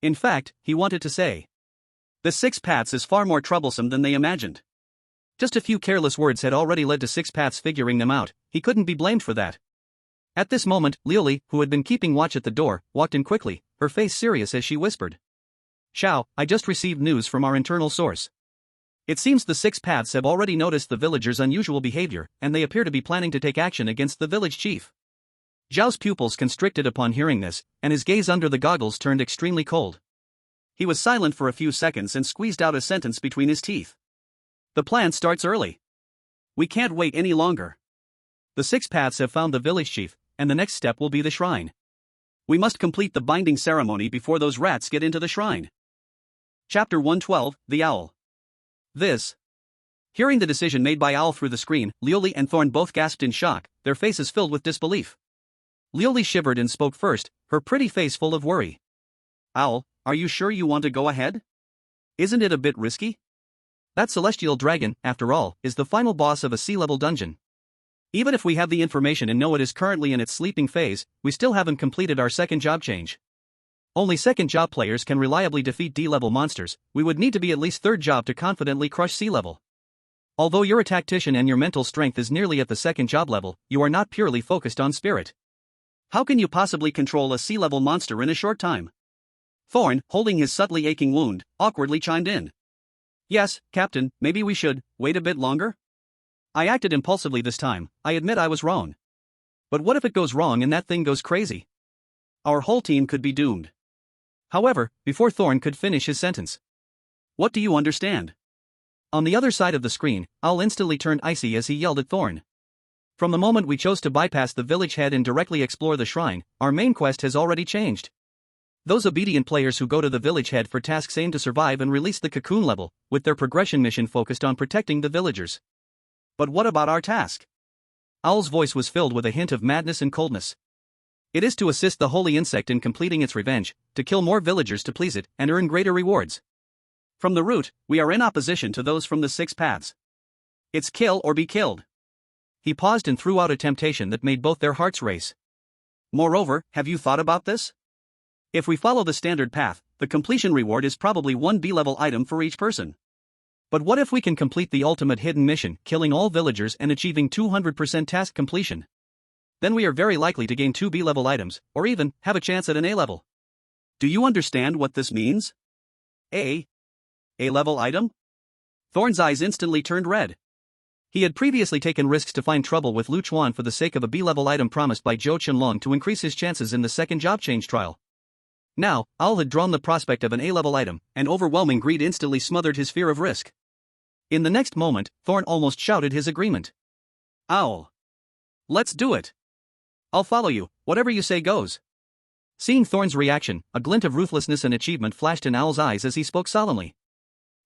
In fact, he wanted to say, the 6 paths is far more troublesome than they imagined. Just a few careless words had already led to 6 paths figuring them out, he couldn't be blamed for that. At this moment, Liuli, who had been keeping watch at the door, walked in quickly, her face serious as she whispered. Xiao, I just received news from our internal source. It seems the 6 paths have already noticed the villagers' unusual behavior, and they appear to be planning to take action against the village chief. Zhao's pupils constricted upon hearing this, and his gaze under the goggles turned extremely cold. He was silent for a few seconds and squeezed out a sentence between his teeth. The plan starts early. We can't wait any longer. The 6 paths have found the village chief, and the next step will be the shrine. We must complete the binding ceremony before those rats get into the shrine. Chapter 112, The Owl. This. Hearing the decision made by Owl through the screen, Liuli and Thorn both gasped in shock, their faces filled with disbelief. Liuli shivered and spoke first, her pretty face full of worry. Owl, are you sure you want to go ahead? Isn't it a bit risky? That celestial dragon, after all, is the final boss of a sea-level dungeon. Even if we have the information and know it is currently in its sleeping phase, we still haven't completed our second job change. Only second job players can reliably defeat D-level monsters, we would need to be at least third job to confidently crush sea-level. Although you're a tactician and your mental strength is nearly at the second job level, you are not purely focused on spirit. How can you possibly control a sea-level monster in a short time? Thorn, holding his subtly aching wound, awkwardly chimed in. Yes, Captain, maybe we should wait a bit longer? I acted impulsively this time, I admit I was wrong. But what if it goes wrong and that thing goes crazy? Our whole team could be doomed. However, before Thorn could finish his sentence. What do you understand? On the other side of the screen, Owl instantly turned icy as he yelled at Thorn. From the moment we chose to bypass the village head and directly explore the shrine, our main quest has already changed. Those obedient players who go to the village head for tasks aim to survive and release the cocoon level, with their progression mission focused on protecting the villagers. But what about our task? Owl's voice was filled with a hint of madness and coldness. It is to assist the holy insect in completing its revenge, to kill more villagers to please it, and earn greater rewards. From the root, we are in opposition to those from the 6 paths. It's kill or be killed. He paused and threw out a temptation that made both their hearts race. Moreover, have you thought about this? If we follow the standard path, the completion reward is probably 1 B-level item for each person. But what if we can complete the ultimate hidden mission, killing all villagers and achieving 200% task completion? Then we are very likely to gain 2 B-level items, or even have a chance at an A-level. Do you understand what this means? A-level item? Thorn's eyes instantly turned red. He had previously taken risks to find trouble with Chuan for the sake of a B-level item promised by Zhou Qianlong to increase his chances in the second job change trial. Now, Owl had drawn the prospect of an A-level item, and overwhelming greed instantly smothered his fear of risk. In the next moment, Thorn almost shouted his agreement. Owl. Let's do it. I'll follow you, whatever you say goes. Seeing Thorn's reaction, a glint of ruthlessness and achievement flashed in Owl's eyes as he spoke solemnly.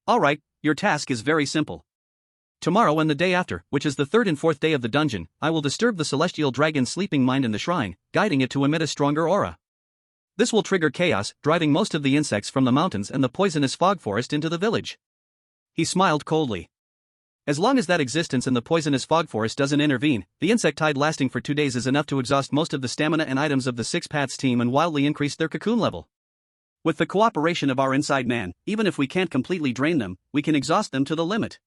All right, your task is very simple. Tomorrow and the day after, which is the 3rd and 4th day of the dungeon, I will disturb the celestial dragon's sleeping mind in the shrine, guiding it to emit a stronger aura. This will trigger chaos, driving most of the insects from the mountains and the poisonous fog forest into the village. He smiled coldly. As long as that existence in the poisonous fog forest doesn't intervene, the insect tide lasting for 2 days is enough to exhaust most of the stamina and items of the Six Paths team and wildly increase their cocoon level. With the cooperation of our inside man, even if we can't completely drain them, we can exhaust them to the limit.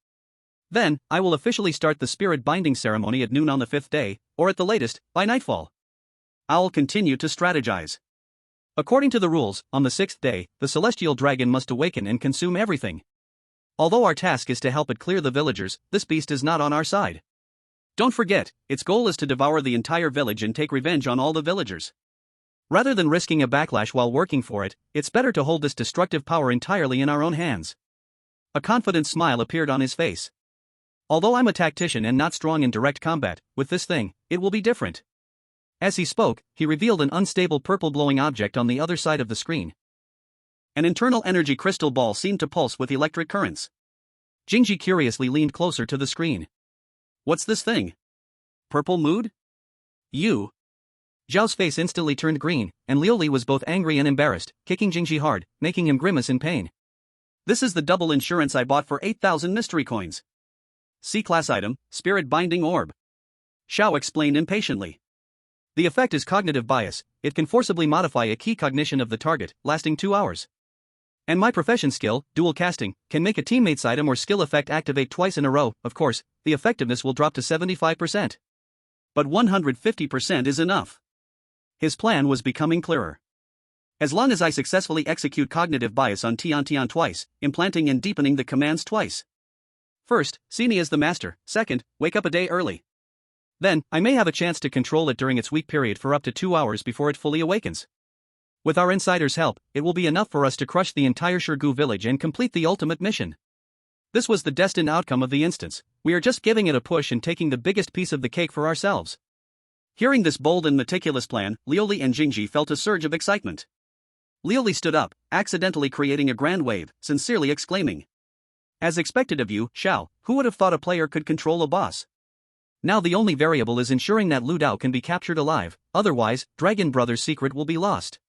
Then, I will officially start the spirit binding ceremony at noon on the 5th day, or at the latest, by nightfall. I'll continue to strategize. According to the rules, on the 6th day, the celestial dragon must awaken and consume everything. Although our task is to help it clear the villagers, this beast is not on our side. Don't forget, its goal is to devour the entire village and take revenge on all the villagers. Rather than risking a backlash while working for it, it's better to hold this destructive power entirely in our own hands. A confident smile appeared on his face. Although I'm a tactician and not strong in direct combat, with this thing, it will be different. As he spoke, he revealed an unstable purple glowing object on the other side of the screen. An internal energy crystal ball seemed to pulse with electric currents. Jingji curiously leaned closer to the screen. What's this thing? Purple mood? You. Zhao's face instantly turned green, and Liu Li was both angry and embarrassed, kicking Jingji hard, making him grimace in pain. This is the double insurance I bought for 8,000 mystery coins. C-class item, Spirit Binding Orb. Xiao explained impatiently. The effect is cognitive bias. It can forcibly modify a key cognition of the target, lasting 2 hours. And my profession skill, dual casting, can make a teammate's item or skill effect activate twice in a row. Of course, the effectiveness will drop to 75%. But 150% is enough. His plan was becoming clearer. As long as I successfully execute cognitive bias on Tian Tian twice, implanting and deepening the commands twice. First, see me as the master. Second, wake up a day early. Then, I may have a chance to control it during its weak period for up to 2 hours before it fully awakens. With our insider's help, it will be enough for us to crush the entire Shirgu village and complete the ultimate mission. This was the destined outcome of the instance. We are just giving it a push and taking the biggest piece of the cake for ourselves. Hearing this bold and meticulous plan, Liu Li and Jingji felt a surge of excitement. Liu Li stood up, accidentally creating a grand wave, sincerely exclaiming. As expected of you, Xiao, who would have thought a player could control a boss? Now the only variable is ensuring that Lu Dao can be captured alive, otherwise, Dragon Brother's secret will be lost.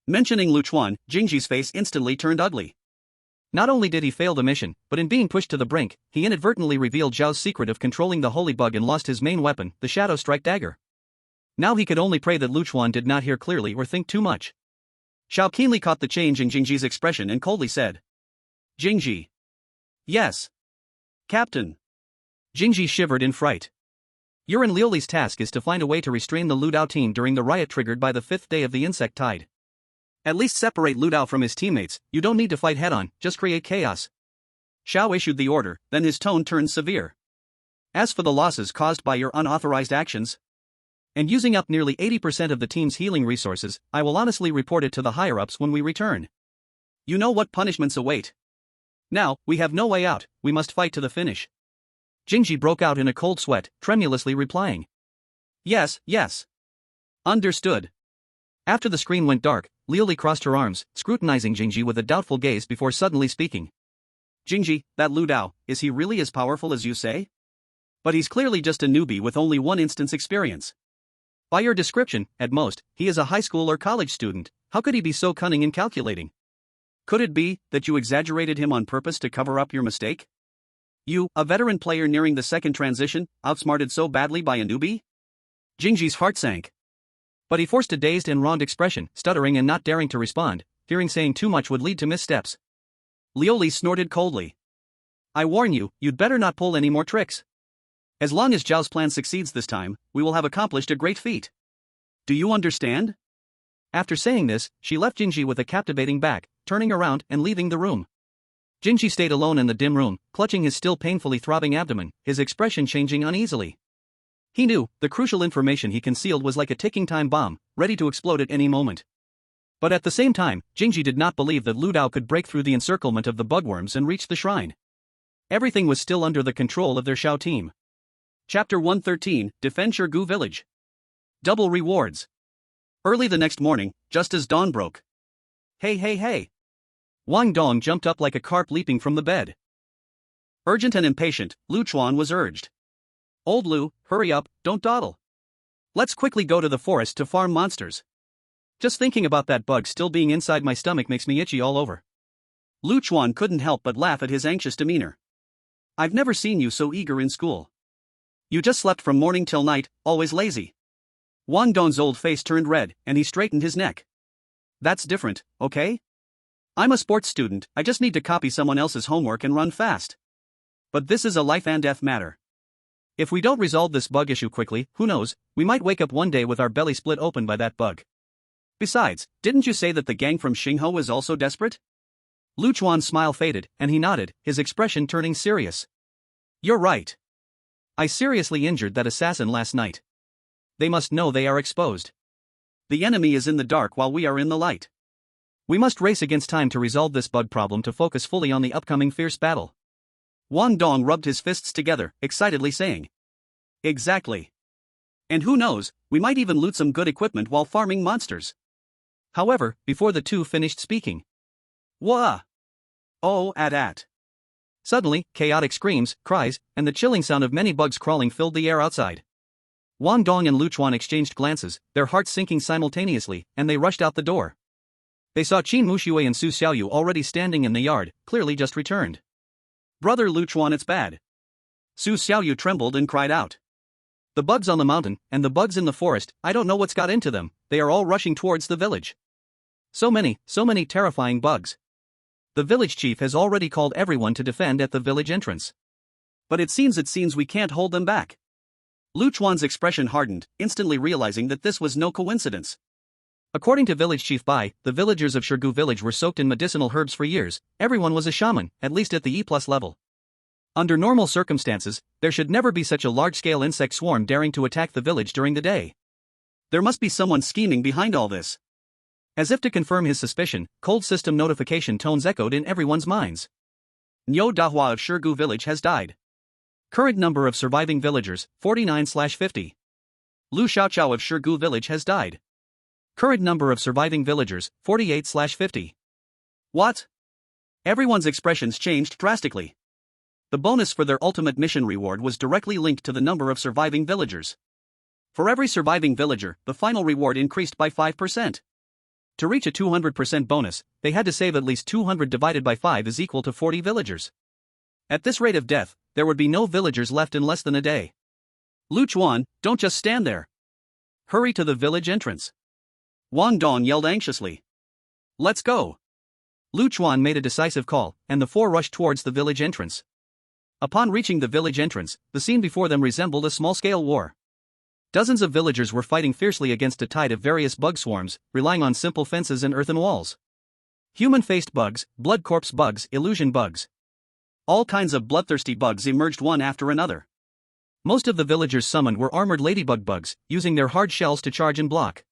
Mentioning Lu Chuan, Jingji's face instantly turned ugly. Not only did he fail the mission, but in being pushed to the brink, he inadvertently revealed Zhao's secret of controlling the holy bug and lost his main weapon, the Shadow Strike dagger. Now he could only pray that Lu Chuan did not hear clearly or think too much. Xiao keenly caught the change in Jingji's expression and coldly said. Jingji. Yes. Captain. Jingji shivered in fright. Your and Liu Li's task is to find a way to restrain the Lu Dao team during the riot triggered by the 5th day of the insect tide. At least separate Lu Dao from his teammates. You don't need to fight head-on, just create chaos. Xiao issued the order, then his tone turned severe. As for the losses caused by your unauthorized actions, and using up nearly 80% of the team's healing resources, I will honestly report it to the higher-ups when we return. You know what punishments await. Now, we have no way out, we must fight to the finish. Jingji broke out in a cold sweat, tremulously replying. Yes, yes. Understood. After the screen went dark, Liu Li crossed her arms, scrutinizing Jingji with a doubtful gaze before suddenly speaking. Jingji, that Lu Dao, is he really as powerful as you say? But he's clearly just a newbie with only 1 instance experience. By your description, at most, he is a high school or college student. How could he be so cunning and calculating? Could it be that you exaggerated him on purpose to cover up your mistake? You, a veteran player nearing the second transition, outsmarted so badly by a newbie? Jingji's heart sank. But he forced a dazed and wronged expression, stuttering and not daring to respond, fearing saying too much would lead to missteps. Liu Li snorted coldly. I warn you, you'd better not pull any more tricks. As long as Zhao's plan succeeds this time, we will have accomplished a great feat. Do you understand? After saying this, she left Jingji with a captivating back, turning around and leaving the room. Jingji stayed alone in the dim room, clutching his still painfully throbbing abdomen, his expression changing uneasily. He knew, the crucial information he concealed was like a ticking time bomb, ready to explode at any moment. But at the same time, Jingji did not believe that Lu Dao could break through the encirclement of the bugworms and reach the shrine. Everything was still under the control of their Xiao team. Chapter 113, Defend Shirgu Village. Double rewards. Early the next morning, just as dawn broke. Hey hey hey! Wang Dong jumped up like a carp leaping from the bed. Urgent and impatient, Lu Chuan was urged. Old Lu, hurry up, don't dawdle. Let's quickly go to the forest to farm monsters. Just thinking about that bug still being inside my stomach makes me itchy all over. Chuan couldn't help but laugh at his anxious demeanor. I've never seen you so eager in school. You just slept from morning till night, always lazy. Wang Dong's old face turned red, and he straightened his neck. That's different, okay? I'm a sports student, I just need to copy someone else's homework and run fast. But this is a life and death matter. If we don't resolve this bug issue quickly, who knows, we might wake up one day with our belly split open by that bug. Besides, didn't you say that the gang from Xinghe is also desperate? Chuan's smile faded, and he nodded, his expression turning serious. You're right. I seriously injured that assassin last night. They must know they are exposed. The enemy is in the dark while we are in the light. We must race against time to resolve this bug problem to focus fully on the upcoming fierce battle. Wang Dong rubbed his fists together, excitedly saying. Exactly. And who knows, we might even loot some good equipment while farming monsters. However, before the two finished speaking. Wah! Oh, at. Suddenly, chaotic screams, cries, and the chilling sound of many bugs crawling filled the air outside. Wang Dong and Chuan exchanged glances, their hearts sinking simultaneously, and they rushed out the door. They saw Qin Muxue and Su Xiaoyu already standing in the yard, clearly just returned. Brother Chuan, it's bad. Su Xiaoyu trembled and cried out. The bugs on the mountain, and the bugs in the forest, I don't know what's got into them, they are all rushing towards the village. So many terrifying bugs. The village chief has already called everyone to defend at the village entrance. But it seems we can't hold them back. Chuan's expression hardened, instantly realizing that this was no coincidence. According to village chief Bai, the villagers of Shirgu village were soaked in medicinal herbs for years, everyone was a shaman, at least at the E+ level. Under normal circumstances, there should never be such a large-scale insect swarm daring to attack the village during the day. There must be someone scheming behind all this. As if to confirm his suspicion, cold system notification tones echoed in everyone's minds. Niu Dahua of Shirgu village has died. Current number of surviving villagers, 49/50. Lu Xiaoqiao of Shirgu village has died. Current number of surviving villagers, 48/50. What? Everyone's expressions changed drastically. The bonus for their ultimate mission reward was directly linked to the number of surviving villagers. For every surviving villager, the final reward increased by 5%. To reach a 200% bonus, they had to save at least 200 divided by 5 is equal to 40 villagers. At this rate of death, there would be no villagers left in less than a day. Chuan, don't just stand there. Hurry to the village entrance. Wang Dong yelled anxiously. Let's go. Chuan made a decisive call, and the four rushed towards the village entrance. Upon reaching the village entrance, the scene before them resembled a small-scale war. Dozens of villagers were fighting fiercely against a tide of various bug swarms, relying on simple fences and earthen walls. Human-faced bugs, blood corpse bugs, illusion bugs. All kinds of bloodthirsty bugs emerged one after another. Most of the villagers summoned were armored ladybug bugs, using their hard shells to charge and block.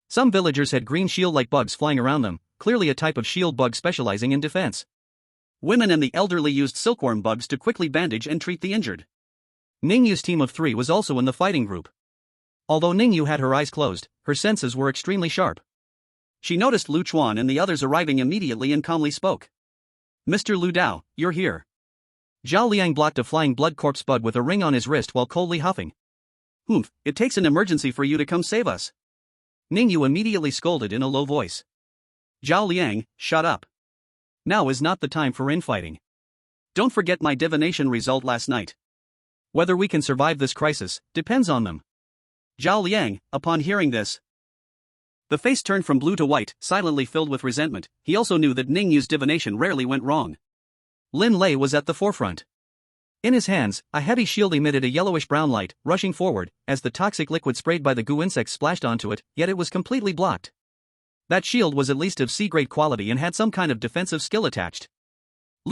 Some villagers had green shield-like bugs flying around them, clearly a type of shield bug specializing in defense. Women and the elderly used silkworm bugs to quickly bandage and treat the injured. Ningyu's team of 3 was also in the fighting group. Although Ningyu had her eyes closed, her senses were extremely sharp. She noticed Chuan and the others arriving immediately and calmly spoke. Mr. Lu Dao, you're here. Zhao Liang blocked a flying blood corpse bug with a ring on his wrist while coldly huffing. Humph, it takes an emergency for you to come save us. Ningyu immediately scolded in a low voice. Zhao Liang, shut up. Now is not the time for infighting. Don't forget my divination result last night. Whether we can survive this crisis depends on them. Zhao Liang, upon hearing this, the face turned from blue to white, silently filled with resentment. He also knew that Ningyu's divination rarely went wrong. Lin Lei was at the forefront. In his hands, a heavy shield emitted a yellowish-brown light, rushing forward, as the toxic liquid sprayed by the goo insects splashed onto it, yet it was completely blocked. That shield was at least of C-grade quality and had some kind of defensive skill attached.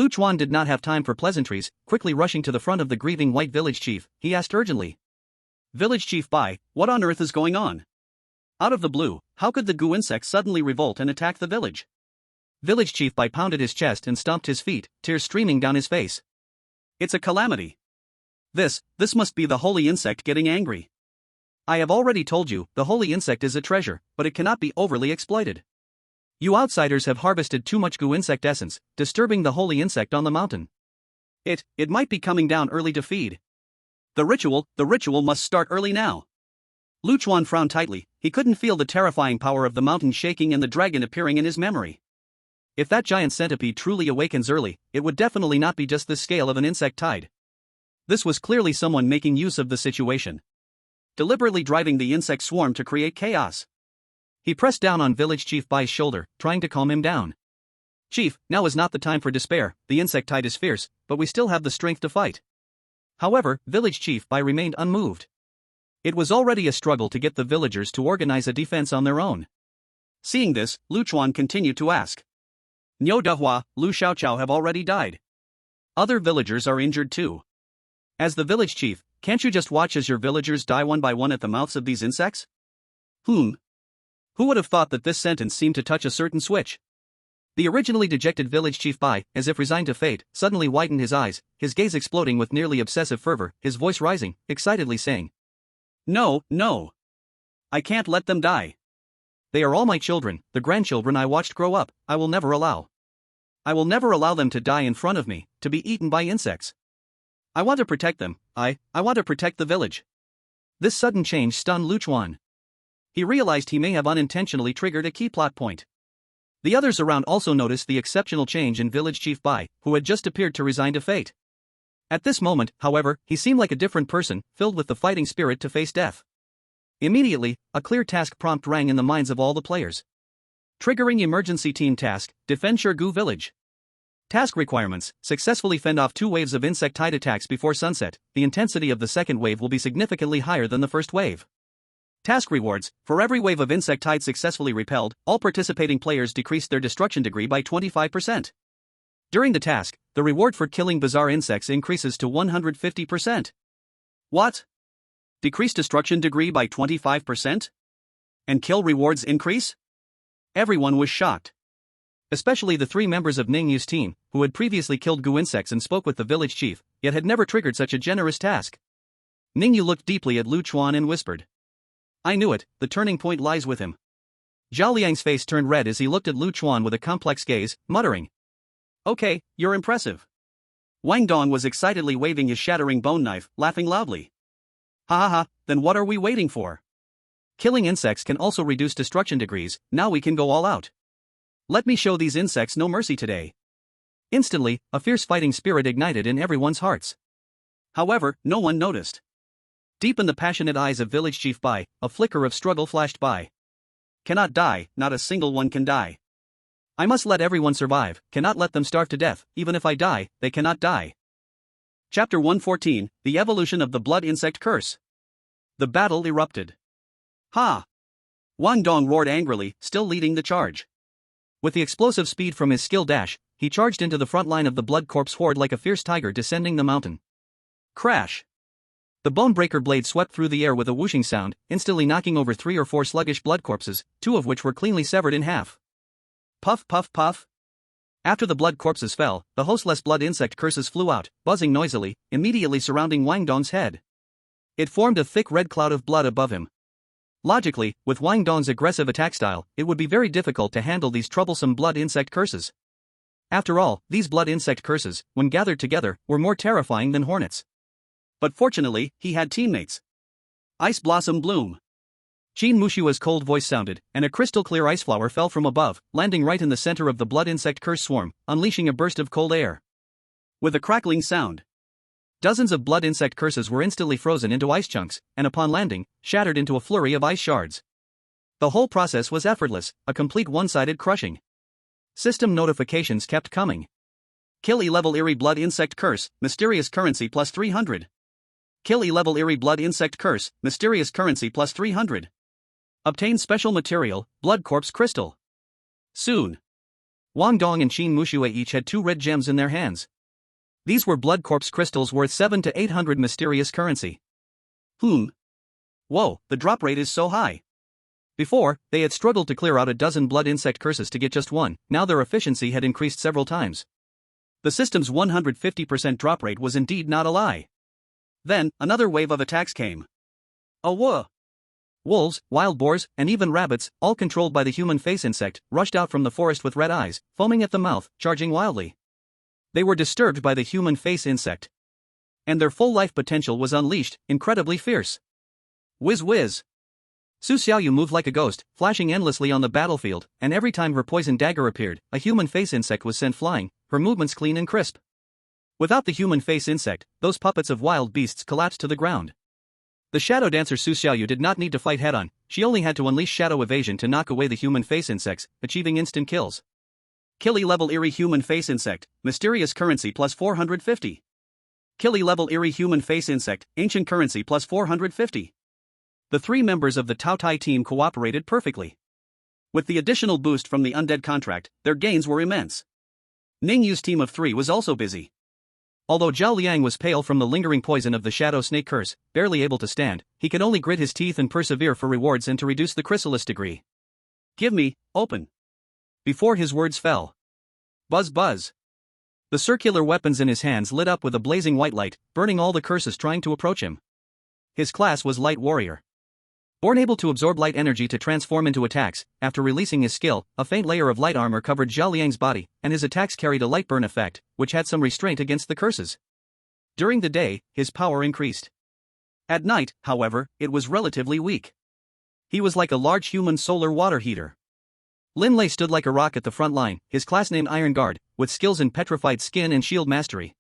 Chuan did not have time for pleasantries, quickly rushing to the front of the grieving white village chief, he asked urgently. Village chief Bai, what on earth is going on? Out of the blue, how could the goo insects suddenly revolt and attack the village? Village chief Bai pounded his chest and stomped his feet, tears streaming down his face. It's a calamity. This must be the holy insect getting angry. I have already told you, the holy insect is a treasure, but it cannot be overly exploited. You outsiders have harvested too much goo insect essence, disturbing the holy insect on the mountain. It might be coming down early to feed. The ritual must start early now. Chuan frowned tightly, he couldn't feel the terrifying power of the mountain shaking and the dragon appearing in his memory. If that giant centipede truly awakens early, it would definitely not be just the scale of an insect tide. This was clearly someone making use of the situation, deliberately driving the insect swarm to create chaos. He pressed down on Village Chief Bai's shoulder, trying to calm him down. Chief, now is not the time for despair, the insect tide is fierce, but we still have the strength to fight. However, Village Chief Bai remained unmoved. It was already a struggle to get the villagers to organize a defense on their own. Seeing this, Chuan continued to ask. Niu Dehua, Lu Xiaoqiao have already died. Other villagers are injured too. As the village chief, can't you just watch as your villagers die one by one at the mouths of these insects? Who would have thought that this sentence seemed to touch a certain switch? The originally dejected village chief Bai, as if resigned to fate, suddenly widened his eyes, his gaze exploding with nearly obsessive fervor, his voice rising, excitedly saying, No, no. I can't let them die. They are all my children, the grandchildren I watched grow up. I will never allow them to die in front of me, to be eaten by insects. I want to protect them. I want to protect the village. This sudden change stunned Chuan. He realized he may have unintentionally triggered a key plot point. The others around also noticed the exceptional change in Village Chief Bai, who had just appeared to resign to fate. At this moment, however, he seemed like a different person, filled with the fighting spirit to face death. Immediately, a clear task prompt rang in the minds of all the players. Triggering emergency team task, defend Shergu village. Task requirements, successfully fend off 2 waves of insect tide attacks before sunset. The intensity of the second wave will be significantly higher than the first wave. Task rewards, for every wave of insect tide successfully repelled, all participating players decreased their destruction degree by 25%. During the task, the reward for killing bizarre insects increases to 150%. What? Decrease destruction degree by 25%? And kill rewards increase? Everyone was shocked. Especially the 3 members of Ningyu's team, who had previously killed goo insects and spoke with the village chief, yet had never triggered such a generous task. Ningyu looked deeply at Chuan and whispered. I knew it, the turning point lies with him. Zhao Liang's face turned red as he looked at Chuan with a complex gaze, muttering. Okay, you're impressive. Wang Dong was excitedly waving his shattering bone knife, laughing loudly. Ha ha ha, then what are we waiting for? Killing insects can also reduce destruction degrees, now we can go all out. Let me show these insects no mercy today. Instantly, a fierce fighting spirit ignited in everyone's hearts. However, no one noticed. Deep in the passionate eyes of Village Chief Bai, a flicker of struggle flashed by. Cannot die, not a single one can die. I must let everyone survive, cannot let them starve to death, even if I die, they cannot die. Chapter 114, The Evolution of the Blood Insect Curse. The battle erupted. Ha! Wang Dong roared angrily, still leading the charge. With the explosive speed from his skill dash, he charged into the front line of the blood corpse horde like a fierce tiger descending the mountain. Crash! The bone-breaker blade swept through the air with a whooshing sound, instantly knocking over 3 or 4 sluggish blood corpses, 2 of which were cleanly severed in half. Puff puff puff. After the blood corpses fell, the hostless blood insect curses flew out, buzzing noisily, immediately surrounding Wang Dong's head. It formed a thick red cloud of blood above him. Logically, with Wang Dong's aggressive attack style, it would be very difficult to handle these troublesome blood insect curses. After all, these blood insect curses, when gathered together, were more terrifying than hornets. But fortunately, he had teammates. Ice Blossom Bloom. Qin Mushua's cold voice sounded, and a crystal-clear ice flower fell from above, landing right in the center of the blood insect curse swarm, unleashing a burst of cold air. With a crackling sound, dozens of blood insect curses were instantly frozen into ice chunks, and upon landing, shattered into a flurry of ice shards. The whole process was effortless, a complete one-sided crushing. System notifications kept coming. Kill E-level Eerie Blood Insect Curse, Mysterious Currency plus 300. Kill E-level Eerie Blood Insect Curse, Mysterious Currency plus 300. Obtain special material, Blood Corpse Crystal. Soon. Wang Dong and Qin Mushue each had 2 red gems in their hands. These were Blood Corpse crystals worth 700 to 800 mysterious currency. Whoa, the drop rate is so high. Before, they had struggled to clear out a dozen blood insect curses to get just one, now their efficiency had increased several times. The system's 150% drop rate was indeed not a lie. Then, another wave of attacks came. Wolves, wild boars, and even rabbits, all controlled by the human face insect, rushed out from the forest with red eyes, foaming at the mouth, charging wildly. They were disturbed by the human face insect. And their full life potential was unleashed, incredibly fierce. Whiz whiz. Su Xiaoyu moved like a ghost, flashing endlessly on the battlefield, and every time her poison dagger appeared, a human face insect was sent flying, her movements clean and crisp. Without the human face insect, those puppets of wild beasts collapsed to the ground. The shadow dancer Su Xiaoyu did not need to fight head-on, she only had to unleash shadow evasion to knock away the human face insects, achieving instant kills. Killy level eerie human face insect, mysterious currency plus 450. Killy level eerie human face insect, ancient currency plus 450. The three members of the Tao Tai team cooperated perfectly. With the additional boost from the undead contract, their gains were immense. Ningyu's team of three was also busy. Although Zhao Liang was pale from the lingering poison of the shadow snake curse, barely able to stand, he could only grit his teeth and persevere for rewards and to reduce the chrysalis degree. Give me, open. Before his words fell. Buzz buzz. The circular weapons in his hands lit up with a blazing white light, burning all the curses trying to approach him. His class was Light Warrior. Born able to absorb light energy to transform into attacks, after releasing his skill, a faint layer of light armor covered Zhao Liang's body, and his attacks carried a light burn effect, which had some restraint against the curses. During the day, his power increased. At night, however, it was relatively weak. He was like a large human solar water heater. Lin Lei stood like a rock at the front line, his class named Iron Guard, with skills in petrified skin and shield mastery.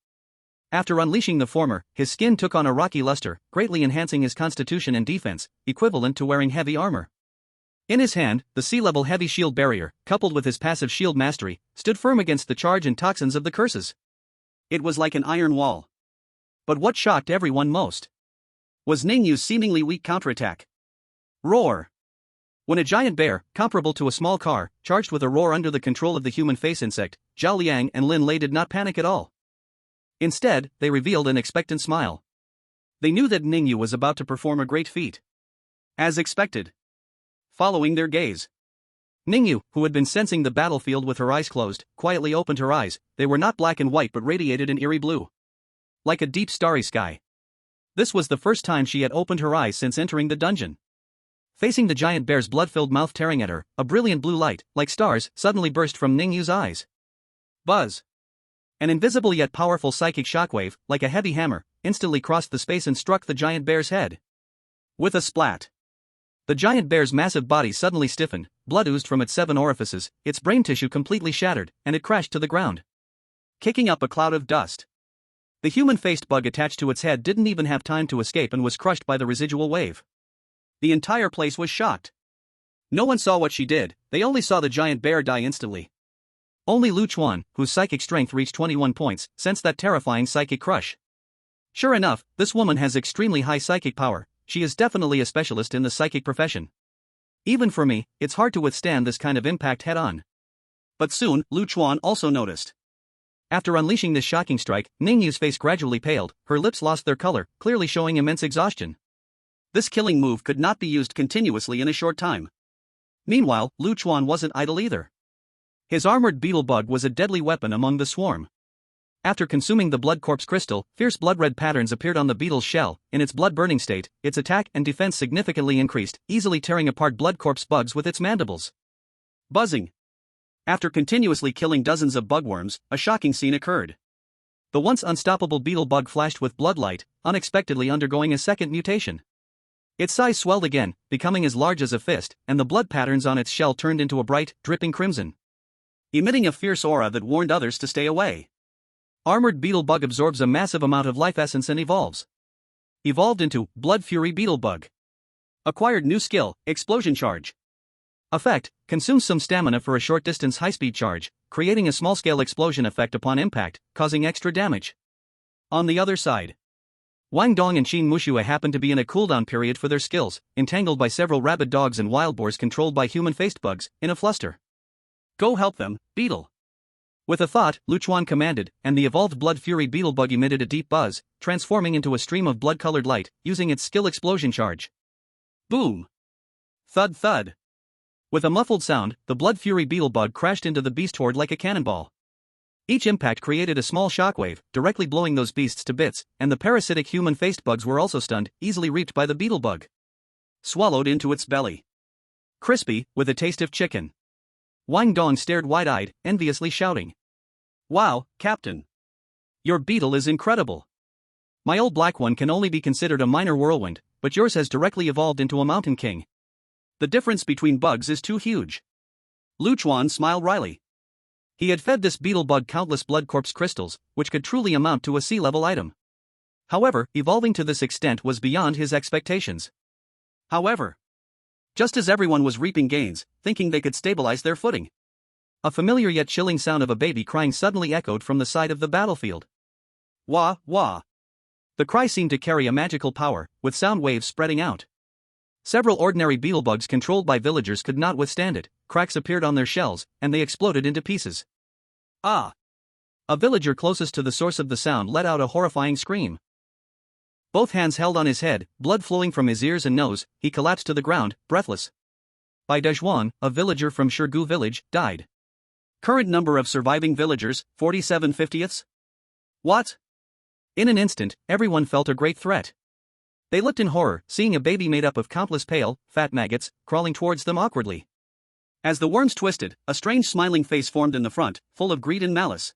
After unleashing the former, his skin took on a rocky luster, greatly enhancing his constitution and defense, equivalent to wearing heavy armor. In his hand, the sea-level heavy shield barrier, coupled with his passive shield mastery, stood firm against the charge and toxins of the curses. It was like an iron wall. But what shocked everyone most was Ningyu's seemingly weak counterattack. Roar! When a giant bear, comparable to a small car, charged with a roar under the control of the human face insect, Zhao Liang and Lin Lei did not panic at all. Instead, they revealed an expectant smile. They knew that Ningyu was about to perform a great feat. As expected. Following their gaze, Ningyu, who had been sensing the battlefield with her eyes closed, quietly opened her eyes. They were not black and white but radiated an eerie blue. Like a deep starry sky. This was the first time she had opened her eyes since entering the dungeon. Facing the giant bear's blood-filled mouth tearing at her, a brilliant blue light, like stars, suddenly burst from Ningyu's eyes. Buzz! An invisible yet powerful psychic shockwave, like a heavy hammer, instantly crossed the space and struck the giant bear's head. With a splat, the giant bear's massive body suddenly stiffened, blood oozed from its 7 orifices, its brain tissue completely shattered, and it crashed to the ground, kicking up a cloud of dust. The human-faced bug attached to its head didn't even have time to escape and was crushed by the residual wave. The entire place was shocked. No one saw what she did, they only saw the giant bear die instantly. Only Lu Chuan, whose psychic strength reached 21 points, sensed that terrifying psychic crush. Sure enough, this woman has extremely high psychic power, she is definitely a specialist in the psychic profession. Even for me, it's hard to withstand this kind of impact head-on. But soon, Lu Chuan also noticed. After unleashing this shocking strike, Ningyu's face gradually paled, her lips lost their color, clearly showing immense exhaustion. This killing move could not be used continuously in a short time. Meanwhile, Lu Chuan wasn't idle either. His armored beetle bug was a deadly weapon among the swarm. After consuming the blood corpse crystal, fierce blood-red patterns appeared on the beetle's shell. In its blood-burning state, its attack and defense significantly increased, easily tearing apart blood corpse bugs with its mandibles. Buzzing. After continuously killing dozens of bugworms, a shocking scene occurred. The once unstoppable beetle bug flashed with bloodlight, unexpectedly undergoing a second mutation. Its size swelled again, becoming as large as a fist, and the blood patterns on its shell turned into a bright, dripping crimson, emitting a fierce aura that warned others to stay away. Armored beetle bug absorbs a massive amount of life essence and evolves. Evolved into Blood Fury Beetle Bug. Acquired new skill, Explosion Charge. Effect, consumes some stamina for a short distance high-speed charge, creating a small-scale explosion effect upon impact, causing extra damage. On the other side, Wang Dong and Qin Mushue happened to be in a cooldown period for their skills, entangled by several rabid dogs and wild boars controlled by human-faced bugs, in a fluster. Go help them, Beetle. With a thought, Lu Chuan commanded, and the evolved Blood Fury Beetle Bug emitted a deep buzz, transforming into a stream of blood-colored light, using its skill Explosion Charge. Boom! Thud thud! With a muffled sound, the Blood Fury Beetle Bug crashed into the beast horde like a cannonball. Each impact created a small shockwave, directly blowing those beasts to bits, and the parasitic human-faced bugs were also stunned, easily reaped by the beetle bug. Swallowed into its belly. Crispy, with a taste of chicken. Wang Dong stared wide-eyed, enviously shouting. Wow, Captain! Your beetle is incredible. My old black one can only be considered a minor whirlwind, but yours has directly evolved into a mountain king. The difference between bugs is too huge. Chuan smiled wryly. He had fed this beetle bug countless blood corpse crystals, which could truly amount to a sea-level item. However, evolving to this extent was beyond his expectations. However, just as everyone was reaping gains, thinking they could stabilize their footing, a familiar yet chilling sound of a baby crying suddenly echoed from the side of the battlefield. Wah, wah. The cry seemed to carry a magical power, with sound waves spreading out. Several ordinary beetlebugs controlled by villagers could not withstand it. Cracks appeared on their shells, and they exploded into pieces. Ah! A villager closest to the source of the sound let out a horrifying scream. Both hands held on his head, blood flowing from his ears and nose, he collapsed to the ground, breathless. Bai Dejuan, a villager from Shirgu village, died. Current number of surviving villagers, 47/50ths? What? In an instant, everyone felt a great threat. They looked in horror, seeing a baby made up of countless pale, fat maggots, crawling towards them awkwardly. As the worms twisted, a strange smiling face formed in the front, full of greed and malice.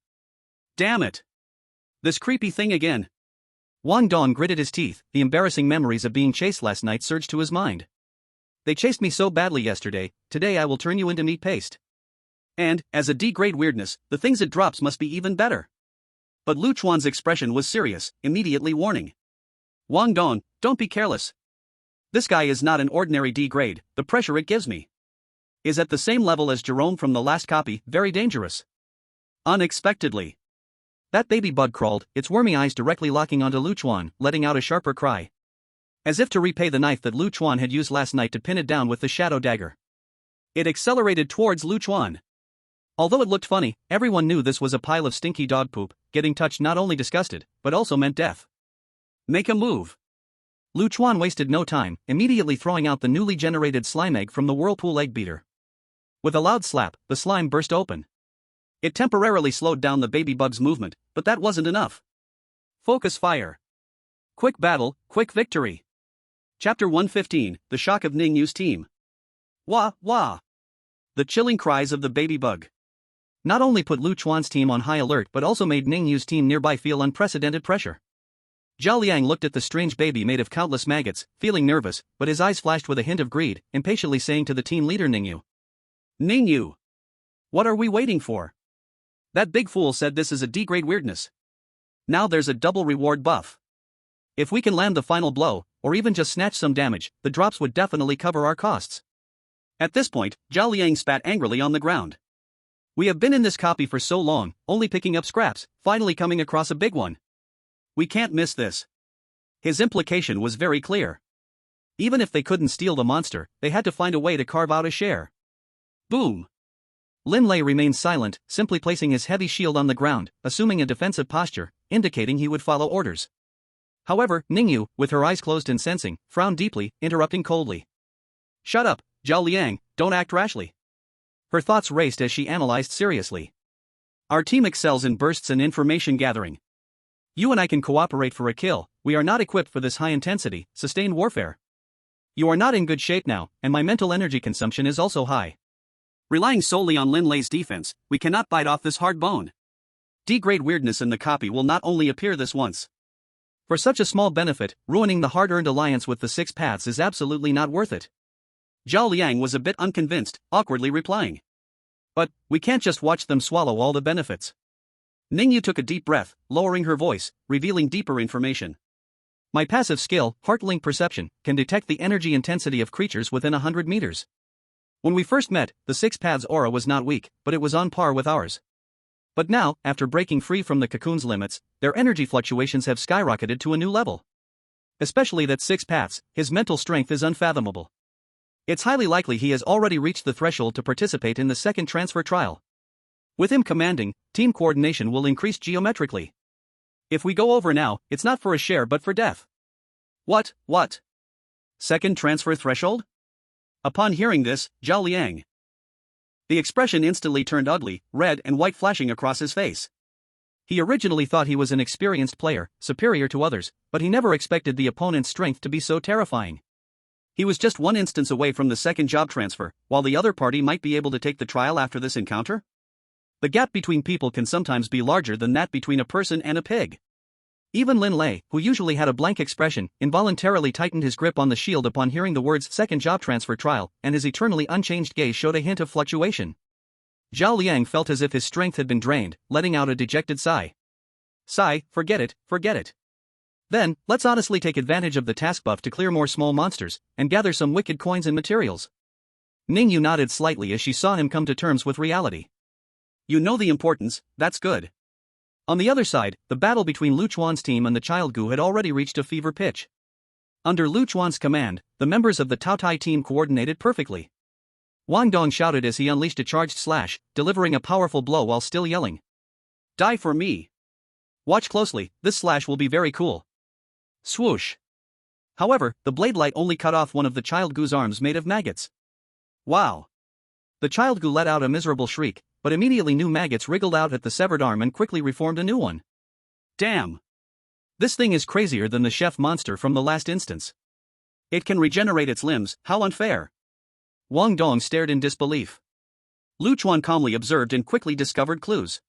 Damn it! This creepy thing again. Wang Dong gritted his teeth, the embarrassing memories of being chased last night surged to his mind. They chased me so badly yesterday, today I will turn you into meat paste. And, as a D-grade weirdness, the things it drops must be even better. But Chuan's expression was serious, immediately warning. Wang Dong, don't be careless. This guy is not an ordinary D-grade, the pressure it gives me is at the same level as Jerome from the last copy, very dangerous. Unexpectedly, that baby bug crawled, its wormy eyes directly locking onto Chuan, letting out a sharper cry. As if to repay the knife that Chuan had used last night to pin it down with the shadow dagger. It accelerated towards Chuan. Although it looked funny, everyone knew this was a pile of stinky dog poop. Getting touched not only disgusted, but also meant death. Make a move. Chuan wasted no time, immediately throwing out the newly generated slime egg from the whirlpool egg beater. With a loud slap, the slime burst open. It temporarily slowed down the baby bug's movement, but that wasn't enough. Focus fire. Quick battle, quick victory. Chapter 115, The Shock of Ningyu's Team. Wah, wah. The chilling cries of the baby bug not only put Chuan's team on high alert but also made Ningyu's team nearby feel unprecedented pressure. Zhao Liang looked at the strange baby made of countless maggots, feeling nervous, but his eyes flashed with a hint of greed, impatiently saying to the team leader Ningyu. Ningyu! What are we waiting for? That big fool said this is a D-grade weirdness. Now there's a double reward buff. If we can land the final blow, or even just snatch some damage, the drops would definitely cover our costs. At this point, Zhao Liang spat angrily on the ground. We have been in this copy for so long, only picking up scraps, finally coming across a big one. We can't miss this. His implication was very clear. Even if they couldn't steal the monster, they had to find a way to carve out a share. Boom. Lin Lei remained silent, simply placing his heavy shield on the ground, assuming a defensive posture, indicating he would follow orders. However, Ningyu, with her eyes closed and sensing, frowned deeply, interrupting coldly. Shut up, Zhao Liang, don't act rashly. Her thoughts raced as she analyzed seriously. Our team excels in bursts and information gathering. You and I can cooperate for a kill. We are not equipped for this high-intensity, sustained warfare. You are not in good shape now, and my mental energy consumption is also high. Relying solely on Lin Lei's defense, we cannot bite off this hard bone. D-grade weirdness in the copy will not only appear this once. For such a small benefit, ruining the hard-earned alliance with the Six Paths is absolutely not worth it. Zhao Liang was a bit unconvinced, awkwardly replying. But, we can't just watch them swallow all the benefits. Ningyu took a deep breath, lowering her voice, revealing deeper information. My passive skill, Heartlink Perception, can detect the energy intensity of creatures within 100 meters. When we first met, the Six Paths aura was not weak, but it was on par with ours. But now, after breaking free from the cocoon's limits, their energy fluctuations have skyrocketed to a new level. Especially that Six Paths, his mental strength is unfathomable. It's highly likely he has already reached the threshold to participate in the second transfer trial. With him commanding, team coordination will increase geometrically. If we go over now, it's not for a share but for death. What? Second transfer threshold? Upon hearing this, Zhao Liang. The expression instantly turned ugly, red and white flashing across his face. He originally thought he was an experienced player, superior to others, but he never expected the opponent's strength to be so terrifying. He was just one instance away from the second job transfer, while the other party might be able to take the trial after this encounter? The gap between people can sometimes be larger than that between a person and a pig. Even Lin Lei, who usually had a blank expression, involuntarily tightened his grip on the shield upon hearing the words second job transfer trial, and his eternally unchanged gaze showed a hint of fluctuation. Zhao Liang felt as if his strength had been drained, letting out a dejected sigh. Sigh, forget it, forget it. Then, let's honestly take advantage of the task buff to clear more small monsters, and gather some wicked coins and materials. Ningyu nodded slightly as she saw him come to terms with reality. You know the importance, that's good. On the other side, the battle between Lu Chuan's team and the Child Gu had already reached a fever pitch. Under Lu Chuan's command, the members of the Taotai team coordinated perfectly. Wang Dong shouted as he unleashed a charged slash, delivering a powerful blow while still yelling. Die for me. Watch closely, this slash will be very cool. Swoosh. However, the blade light only cut off one of the Child Gu's arms made of maggots. Wow. The Child Gu let out a miserable shriek, but immediately new maggots wriggled out at the severed arm and quickly reformed a new one. Damn. This thing is crazier than the chef monster from the last instance. It can regenerate its limbs, how unfair. Wang Dong stared in disbelief. Lu Chuan calmly observed and quickly discovered clues.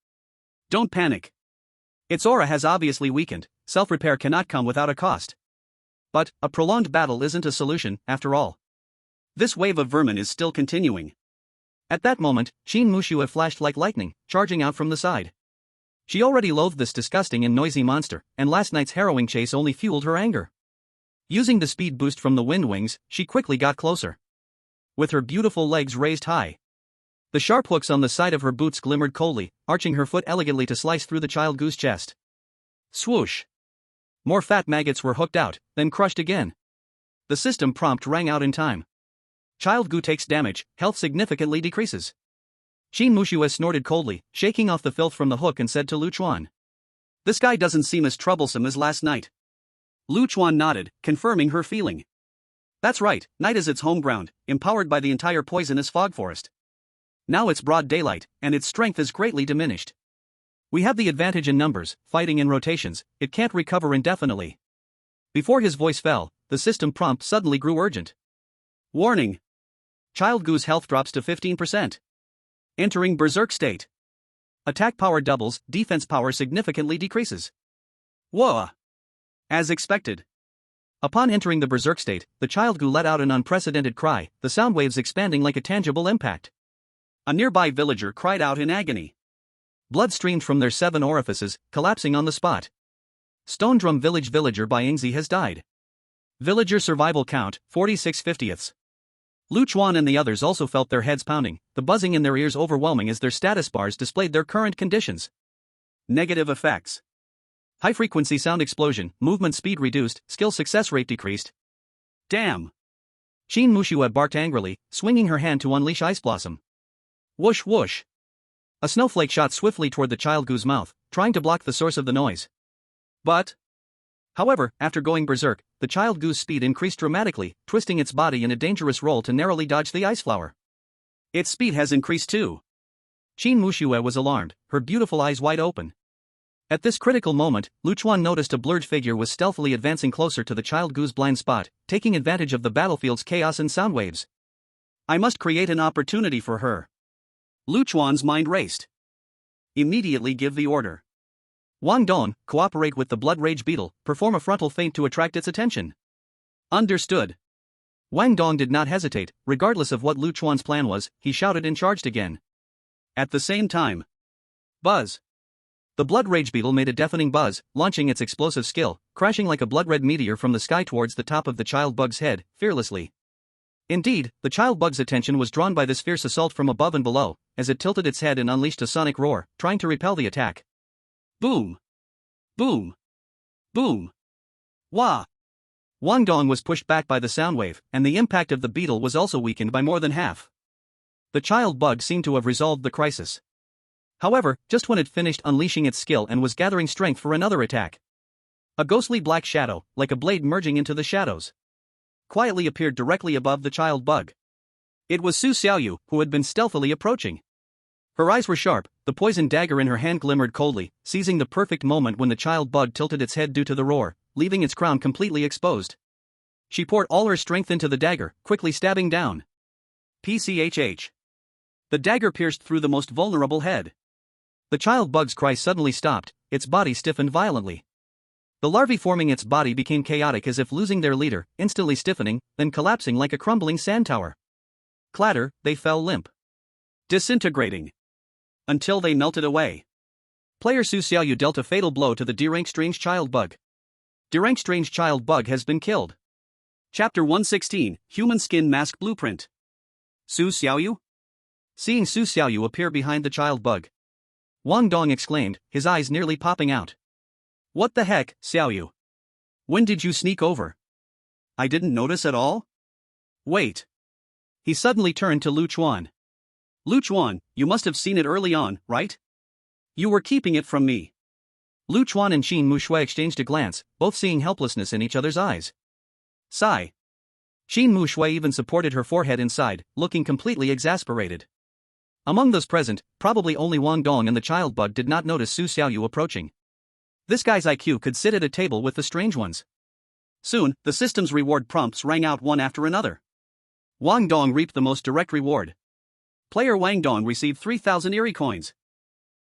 Don't panic. Its aura has obviously weakened, self-repair cannot come without a cost. But, a prolonged battle isn't a solution, after all. This wave of vermin is still continuing. At that moment, Qin Muxue flashed like lightning, charging out from the side. She already loathed this disgusting and noisy monster, and last night's harrowing chase only fueled her anger. Using the speed boost from the wind wings, she quickly got closer. With her beautiful legs raised high, the sharp hooks on the side of her boots glimmered coldly, arching her foot elegantly to slice through the Child Gu's chest. Swoosh! More fat maggots were hooked out, then crushed again. The system prompt rang out in time. Child Gu takes damage, health significantly decreases. Qin Muxue snorted coldly, shaking off the filth from the hook and said to Lu Chuan. This guy doesn't seem as troublesome as last night. Lu Chuan nodded, confirming her feeling. That's right, night is its home ground, empowered by the entire poisonous fog forest. Now it's broad daylight, and its strength is greatly diminished. We have the advantage in numbers, fighting in rotations, it can't recover indefinitely. Before his voice fell, the system prompt suddenly grew urgent. Warning! Child Gu's health drops to 15%. Entering Berserk state. Attack power doubles, defense power significantly decreases. Whoa! As expected. Upon entering the Berserk state, the Child Gu let out an unprecedented cry, the sound waves expanding like a tangible impact. A nearby villager cried out in agony. Blood streamed from their 7 orifices, collapsing on the spot. Stone Drum Village villager Baingzi has died. Villager survival count, 46/50ths. Lu Chuan and the others also felt their heads pounding, the buzzing in their ears overwhelming as their status bars displayed their current conditions. Negative effects. High-frequency sound explosion, movement speed reduced, skill success rate decreased. Damn! Qin Muxue barked angrily, swinging her hand to unleash Ice Blossom. Whoosh whoosh! A snowflake shot swiftly toward the Child Gu's mouth, trying to block the source of the noise. However, after going berserk, the Child Gu's speed increased dramatically, twisting its body in a dangerous roll to narrowly dodge the ice flower. Its speed has increased too. Qin Muxue was alarmed, her beautiful eyes wide open. At this critical moment, Lu Chuan noticed a blurred figure was stealthily advancing closer to the Child Gu's blind spot, taking advantage of the battlefield's chaos and sound waves. I must create an opportunity for her. Lu Chuan's mind raced. Immediately give the order. Wang Dong, cooperate with the Blood Rage Beetle, perform a frontal feint to attract its attention. Understood. Wang Dong did not hesitate, regardless of what Lu Chuan's plan was, he shouted and charged again. At the same time. Buzz. The Blood Rage Beetle made a deafening buzz, launching its explosive skill, crashing like a blood-red meteor from the sky towards the top of the Child Bug's head, fearlessly. Indeed, the Child Bug's attention was drawn by this fierce assault from above and below, as it tilted its head and unleashed a sonic roar, trying to repel the attack. Boom! Boom! Boom! Wah! Wang Dong was pushed back by the sound wave, and the impact of the beetle was also weakened by more than half. The Child Bug seemed to have resolved the crisis. However, just when it finished unleashing its skill and was gathering strength for another attack, a ghostly black shadow, like a blade merging into the shadows, quietly appeared directly above the Child Bug. It was Su Xiaoyu, who had been stealthily approaching. Her eyes were sharp, the poisoned dagger in her hand glimmered coldly, seizing the perfect moment when the Child Bug tilted its head due to the roar, leaving its crown completely exposed. She poured all her strength into the dagger, quickly stabbing down. PCHH. The dagger pierced through the most vulnerable head. The Child Bug's cry suddenly stopped, its body stiffened violently. The larvae forming its body became chaotic as if losing their leader, instantly stiffening, then collapsing like a crumbling sand tower. Clatter, they fell limp. Disintegrating. Until they melted away. Player Su Xiaoyu dealt a fatal blow to the deranged strange child bug. Deranged strange child bug has been killed. Chapter 116, Human Skin Mask Blueprint. Su Xiaoyu? Seeing Su Xiaoyu appear behind the child bug, Wang Dong exclaimed, his eyes nearly popping out. What the heck, Xiaoyu? When did you sneak over? I didn't notice at all? Wait. He suddenly turned to Lu Chuan. Lu Chuan, you must have seen it early on, right? You were keeping it from me. Lu Chuan and Qin Mushui exchanged a glance, both seeing helplessness in each other's eyes. Sigh. Qin Mushui even supported her forehead inside, looking completely exasperated. Among those present, probably only Wang Dong and the child bug did not notice Su Xiaoyu approaching. This guy's IQ could sit at a table with the strange ones. Soon, the system's reward prompts rang out one after another. Wang Dong reaped the most direct reward. Player Wang Dong received 3,000 Eerie coins.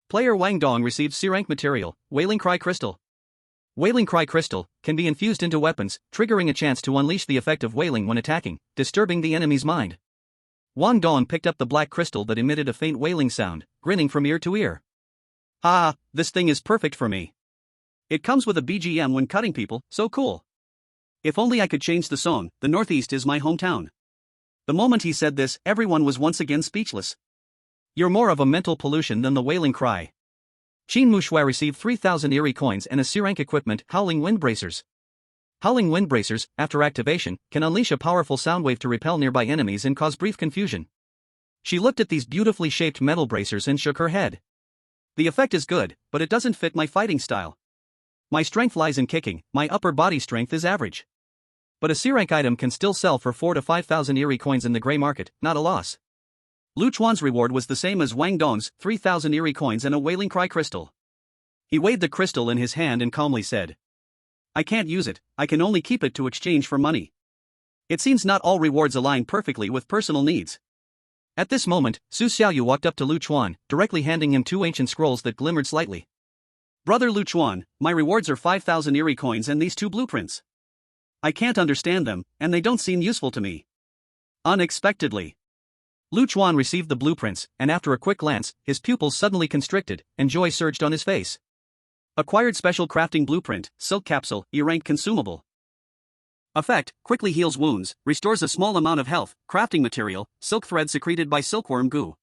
Player Wang Dong received C-rank material, Wailing Cry Crystal. Wailing Cry Crystal can be infused into weapons, triggering a chance to unleash the effect of wailing when attacking, disturbing the enemy's mind. Wang Dong picked up the black crystal that emitted a faint wailing sound, grinning from ear to ear. Ah, this thing is perfect for me. It comes with a BGM when cutting people, so cool. If only I could change the song, The Northeast is my hometown. The moment he said this, everyone was once again speechless. You're more of a mental pollution than the wailing cry. Qin Mushui received 3,000 Eerie coins and a C-rank equipment, Howling Wind Bracers. Howling Wind Bracers, after activation, can unleash a powerful sound wave to repel nearby enemies and cause brief confusion. She looked at these beautifully shaped metal bracers and shook her head. The effect is good, but it doesn't fit my fighting style. My strength lies in kicking, my upper body strength is average. But a C-rank item can still sell for 4,000 to 5,000 Eerie coins in the grey market, not a loss. Lu Chuan's reward was the same as Wang Dong's, 3,000 Eerie coins and a Wailing Cry crystal. He weighed the crystal in his hand and calmly said, I can't use it, I can only keep it to exchange for money. It seems not all rewards align perfectly with personal needs. At this moment, Su Xiaoyu walked up to Lu Chuan, directly handing him 2 ancient scrolls that glimmered slightly. Brother Lu Chuan, my rewards are 5,000 Eerie coins and these 2 blueprints. I can't understand them, and they don't seem useful to me. Unexpectedly, Lu Chuan received the blueprints, and after a quick glance, his pupils suddenly constricted, and joy surged on his face. Acquired special crafting blueprint, Silk Capsule, E-rank consumable. Effect, quickly heals wounds, restores a small amount of health, crafting material, silk thread secreted by silkworm goo.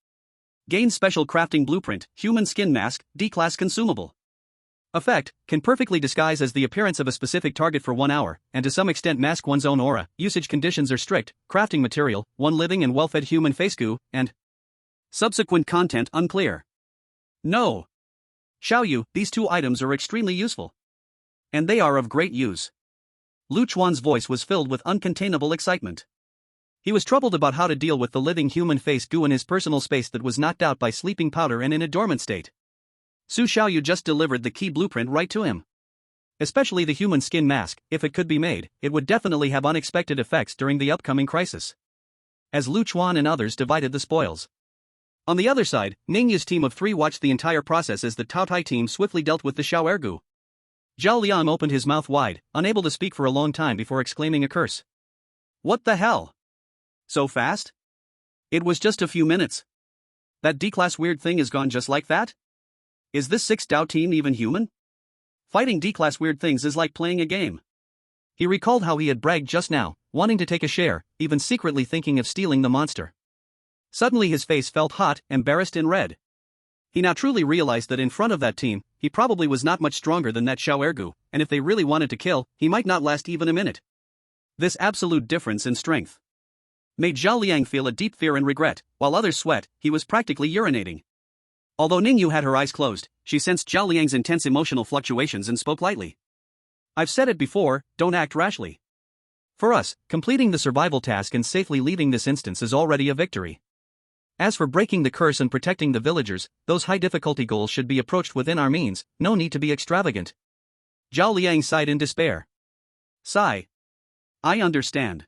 Gain special crafting blueprint, Human Skin Mask, D-class consumable. Effect, can perfectly disguise as the appearance of a specific target for 1 hour, and to some extent mask one's own aura. Usage conditions are strict, crafting material, 1 living and well-fed human face goo, and subsequent content unclear. No. Xiaoyu, these 2 items are extremely useful. And they are of great use. Lu Chuan's voice was filled with uncontainable excitement. He was troubled about how to deal with the living human face goo in his personal space that was knocked out by sleeping powder and in a dormant state. Su Xiaoyu just delivered the key blueprint right to him. Especially the human skin mask, if it could be made, it would definitely have unexpected effects during the upcoming crisis. As Lu Chuan and others divided the spoils. On the other side, Ningyu's team of 3 watched the entire process as the Taotai team swiftly dealt with the Xiao Ergu. Zhao Liang opened his mouth wide, unable to speak for a long time before exclaiming a curse. What the hell? So fast? It was just a few minutes. That D-class weird thing is gone just like that? Is this 6 Dao team even human? Fighting D-class weird things is like playing a game. He recalled how he had bragged just now, wanting to take a share, even secretly thinking of stealing the monster. Suddenly his face felt hot, embarrassed and red. He now truly realized that in front of that team, he probably was not much stronger than that Xiao Ergu, and if they really wanted to kill, he might not last even a minute. This absolute difference in strength made Zhao Liang feel a deep fear and regret. While others sweat, he was practically urinating. Although Ningyu had her eyes closed, she sensed Zhao Liang's intense emotional fluctuations and spoke lightly. I've said it before, don't act rashly. For us, completing the survival task and safely leaving this instance is already a victory. As for breaking the curse and protecting the villagers, those high-difficulty goals should be approached within our means, no need to be extravagant. Zhao Liang sighed in despair. Sigh. I understand.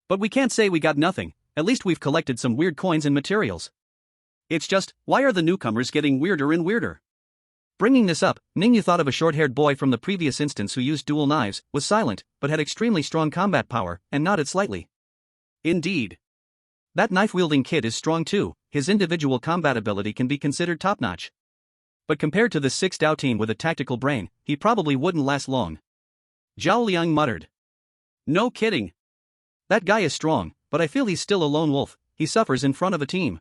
But we can't say we got nothing, at least we've collected some weird coins and materials. It's just, why are the newcomers getting weirder and weirder? Bringing this up, Ningyu thought of a short-haired boy from the previous instance who used dual knives, was silent, but had extremely strong combat power, and nodded slightly. Indeed. That knife-wielding kid is strong too, his individual combat ability can be considered top-notch. But compared to the 6 Dao team with a tactical brain, he probably wouldn't last long. Zhao Liang muttered. No kidding. That guy is strong, but I feel he's still a lone wolf, he suffers in front of a team.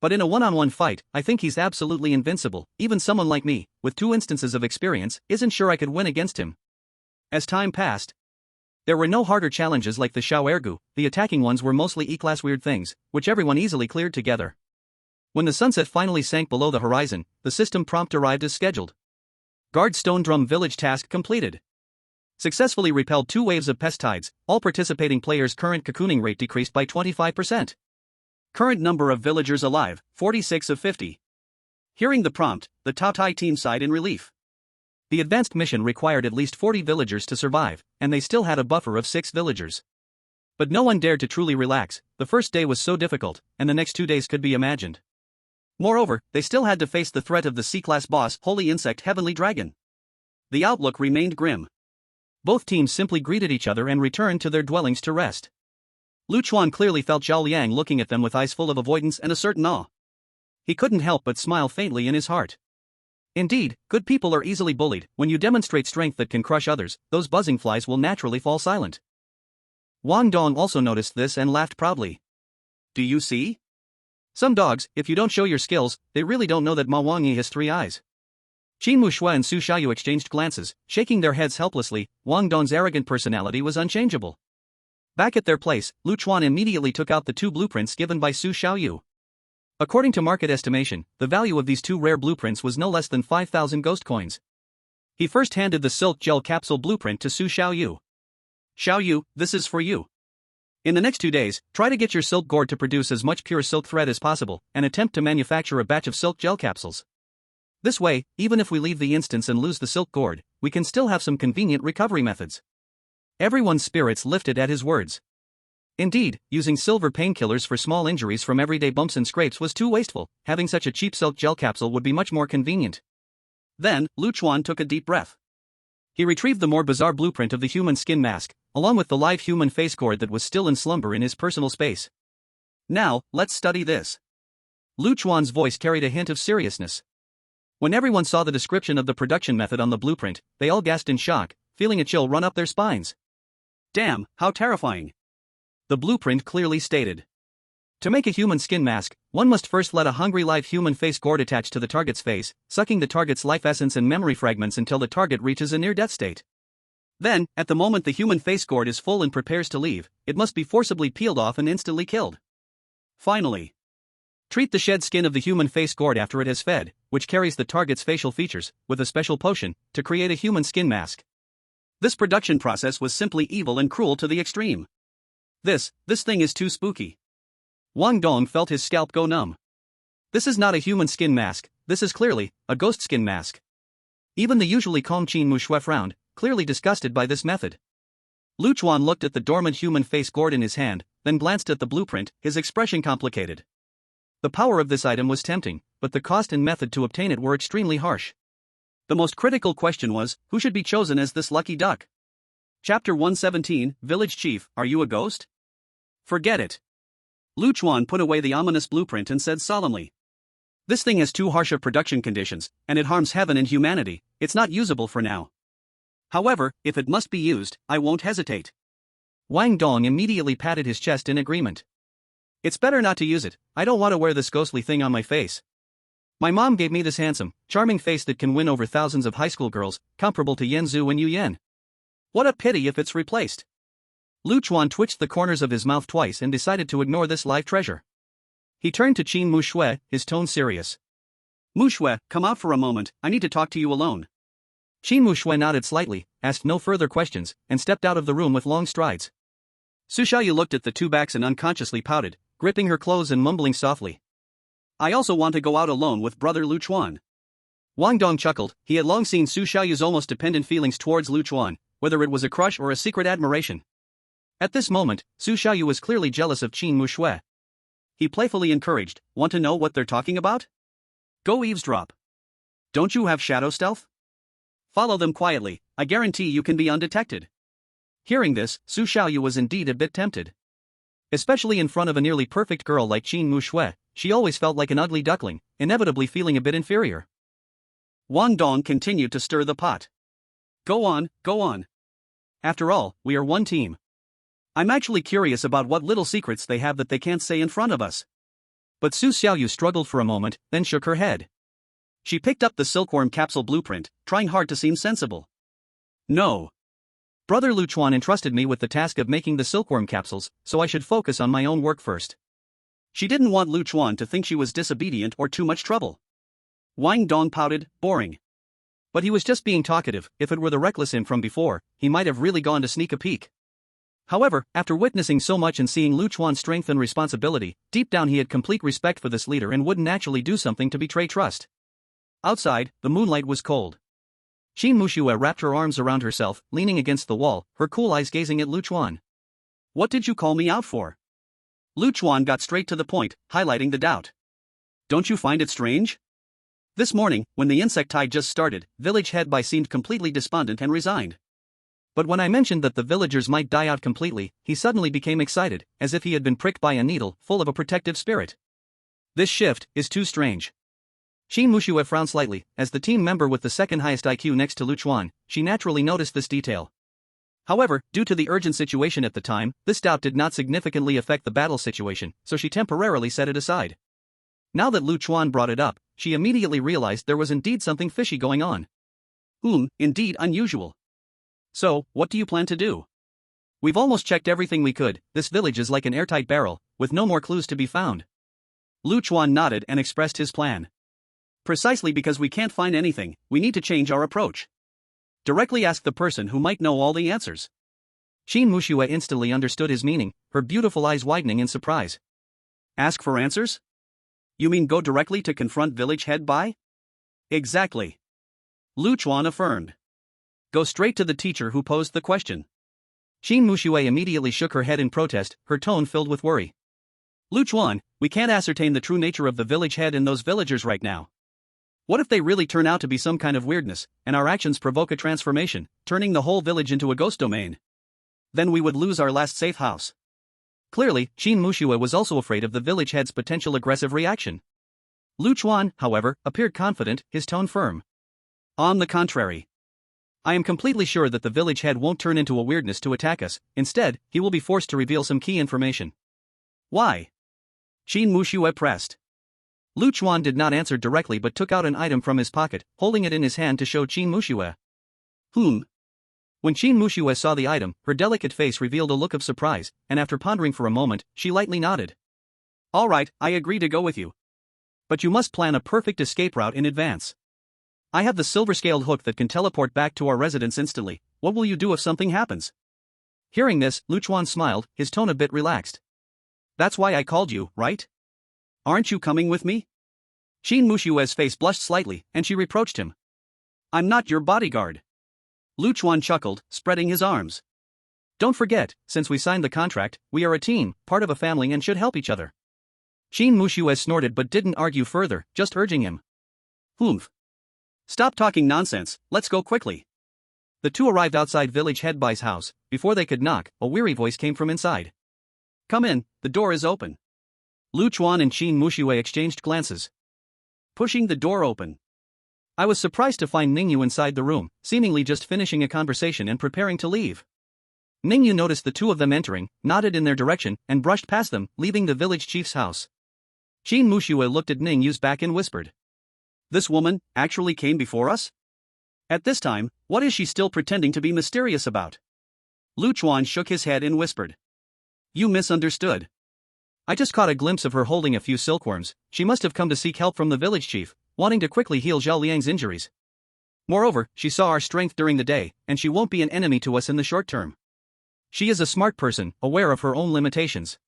But in a one-on-one fight, I think he's absolutely invincible, even someone like me, with 2 instances of experience, isn't sure I could win against him. As time passed, there were no harder challenges like the Shao Ergu, the attacking ones were mostly E-class weird things, which everyone easily cleared together. When the sunset finally sank below the horizon, the system prompt arrived as scheduled. Guard Stone Drum Village task completed. Successfully repelled 2 waves of pest tides, all participating players' current cocooning rate decreased by 25%. Current number of villagers alive, 46 of 50. Hearing the prompt, the Tao Tai team sighed in relief. The advanced mission required at least 40 villagers to survive, and they still had a buffer of 6 villagers. But no one dared to truly relax, the first day was so difficult, and the next 2 days could be imagined. Moreover, they still had to face the threat of the C-class boss, Holy Insect Heavenly Dragon. The outlook remained grim. Both teams simply greeted each other and returned to their dwellings to rest. Chuan clearly felt Zhao Liang looking at them with eyes full of avoidance and a certain awe. He couldn't help but smile faintly in his heart. Indeed, good people are easily bullied. When you demonstrate strength that can crush others, those buzzing flies will naturally fall silent. Wang Dong also noticed this and laughed proudly. Do you see? Some dogs, if you don't show your skills, they really don't know that Ma Wangyi has 3 eyes. Qin Muxue and Su Xiaoyu exchanged glances, shaking their heads helplessly. Wang Dong's arrogant personality was unchangeable. Back at their place, Chuan immediately took out the 2 blueprints given by Su Xiaoyu. According to market estimation, the value of these 2 rare blueprints was no less than 5,000 ghost coins. He first handed the silk gel capsule blueprint to Su Xiaoyu. Xiaoyu, this is for you. In the next 2 days, try to get your silk gourd to produce as much pure silk thread as possible, and attempt to manufacture a batch of silk gel capsules. This way, even if we leave the instance and lose the silk gourd, we can still have some convenient recovery methods. Everyone's spirits lifted at his words. Indeed, using silver painkillers for small injuries from everyday bumps and scrapes was too wasteful. Having such a cheap silk gel capsule would be much more convenient. Then, Chuan took a deep breath. He retrieved the more bizarre blueprint of the human skin mask, along with the live human face gourd that was still in slumber in his personal space. Now, let's study this. Chuan's voice carried a hint of seriousness. When everyone saw the description of the production method on the blueprint, they all gasped in shock, feeling a chill run up their spines. Damn, how terrifying. The blueprint clearly stated. To make a human skin mask, one must first let a hungry live human face gourd attach to the target's face, sucking the target's life essence and memory fragments until the target reaches a near-death state. Then, at the moment the human face gourd is full and prepares to leave, it must be forcibly peeled off and instantly killed. Finally, treat the shed skin of the human face gourd after it has fed, which carries the target's facial features, with a special potion, to create a human skin mask. This production process was simply evil and cruel to the extreme. This thing is too spooky. Wang Dong felt his scalp go numb. This is not a human skin mask, this is clearly a ghost skin mask. Even the usually calm Qin Muxue frowned, clearly disgusted by this method. Chuan looked at the dormant human face gourd in his hand, then glanced at the blueprint, his expression complicated. The power of this item was tempting, but the cost and method to obtain it were extremely harsh. The most critical question was, who should be chosen as this lucky duck? Chapter 117, Village Chief, are you a ghost? Forget it. Chuan put away the ominous blueprint and said solemnly. This thing has too harsh of production conditions, and it harms heaven and humanity, it's not usable for now. However, if it must be used, I won't hesitate. Wang Dong immediately patted his chest in agreement. It's better not to use it, I don't want to wear this ghostly thing on my face. My mom gave me this handsome, charming face that can win over thousands of high school girls, comparable to Yan Zhu and Yu Yan. What a pity if it's replaced. Chuan twitched the corners of his mouth twice and decided to ignore this live treasure. He turned to Qin Muxue, his tone serious. Muxue, come out for a moment, I need to talk to you alone. Qin Muxue nodded slightly, asked no further questions, and stepped out of the room with long strides. Su Xiaoyu looked at the 2 backs and unconsciously pouted, gripping her clothes and mumbling softly. I also want to go out alone with brother Chuan. Wang Dong chuckled, he had long seen Su Xiaoyu's almost dependent feelings towards Chuan, whether it was a crush or a secret admiration. At this moment, Su Xiaoyu was clearly jealous of Qin Muxue. He playfully encouraged, want to know what they're talking about? Go eavesdrop. Don't you have shadow stealth? Follow them quietly, I guarantee you can be undetected. Hearing this, Su Xiaoyu was indeed a bit tempted. Especially in front of a nearly perfect girl like Qin Mushui, she always felt like an ugly duckling, inevitably feeling a bit inferior. Wang Dong continued to stir the pot. Go on, go on. After all, we are one team. I'm actually curious about what little secrets they have that they can't say in front of us. But Su Xiaoyu struggled for a moment, then shook her head. She picked up the silkworm capsule blueprint, trying hard to seem sensible. No. Brother Lu Chuan entrusted me with the task of making the silkworm capsules, so I should focus on my own work first. She didn't want Lu Chuan to think she was disobedient or too much trouble. Wang Dong pouted, boring. But he was just being talkative. If it were the reckless him from before, he might have really gone to sneak a peek. However, after witnessing so much and seeing Lu Chuan's strength and responsibility, deep down he had complete respect for this leader and wouldn't actually do something to betray trust. Outside, the moonlight was cold. Qin Mushui wrapped her arms around herself, leaning against the wall, her cool eyes gazing at Lu Chuan. What did you call me out for? Lu Chuan got straight to the point, highlighting the doubt. Don't you find it strange? This morning, when the insect tide just started, village head Bai seemed completely despondent and resigned. But when I mentioned that the villagers might die out completely, he suddenly became excited, as if he had been pricked by a needle, full of a protective spirit. This shift is too strange. Qin Mushui frowned slightly. As the team member with the second highest IQ next to Lu Chuan, she naturally noticed this detail. However, due to the urgent situation at the time, this doubt did not significantly affect the battle situation, so she temporarily set it aside. Now that Lu Chuan brought it up, she immediately realized there was indeed something fishy going on. Indeed unusual. So, what do you plan to do? We've almost checked everything we could. This village is like an airtight barrel, with no more clues to be found. Lu Chuan nodded and expressed his plan. Precisely because we can't find anything, we need to change our approach. Directly ask the person who might know all the answers. Qin Mushui instantly understood his meaning, her beautiful eyes widening in surprise. Ask for answers? You mean go directly to confront village head Bai? Exactly. Lu Chuan affirmed. Go straight to the teacher who posed the question. Qin Mushui immediately shook her head in protest, her tone filled with worry. Lu Chuan, we can't ascertain the true nature of the village head and those villagers right now. What if they really turn out to be some kind of weirdness, and our actions provoke a transformation, turning the whole village into a ghost domain? Then we would lose our last safe house. Clearly, Qin Mushui was also afraid of the village head's potential aggressive reaction. Lu Chuan, however, appeared confident, his tone firm. On the contrary. I am completely sure that the village head won't turn into a weirdness to attack us. Instead, he will be forced to reveal some key information. Why? Qin Mushui pressed. Lu Chuan did not answer directly but took out an item from his pocket, holding it in his hand to show Qin Mushui. When Qin Mushui saw the item, her delicate face revealed a look of surprise, and after pondering for a moment, she lightly nodded. All right, I agree to go with you. But you must plan a perfect escape route in advance. I have the silver-scaled hook that can teleport back to our residence instantly. What will you do if something happens? Hearing this, Lu Chuan smiled, his tone a bit relaxed. That's why I called you, right? Aren't you coming with me? Qin Mushui's face blushed slightly, and she reproached him. I'm not your bodyguard. Lu Chuan chuckled, spreading his arms. Don't forget, since we signed the contract, we are a team, part of a family and should help each other. Qin Mushui snorted but didn't argue further, just urging him. Stop talking nonsense, let's go quickly. The two arrived outside village head Bai's house. Before they could knock, a weary voice came from inside. Come in, the door is open. Lu Chuan and Qin Mushui exchanged glances. Pushing the door open. I was surprised to find Ningyu inside the room, seemingly just finishing a conversation and preparing to leave. Ningyu noticed the two of them entering, nodded in their direction, and brushed past them, leaving the village chief's house. Qin Mushui looked at Ningyu's back and whispered. This woman actually came before us? At this time, what is she still pretending to be mysterious about? Lu Chuan shook his head and whispered. You misunderstood. I just caught a glimpse of her holding a few silkworms. She must have come to seek help from the village chief, wanting to quickly heal Zhao Liang's injuries. Moreover, she saw our strength during the day, and she won't be an enemy to us in the short term. She is a smart person, aware of her own limitations.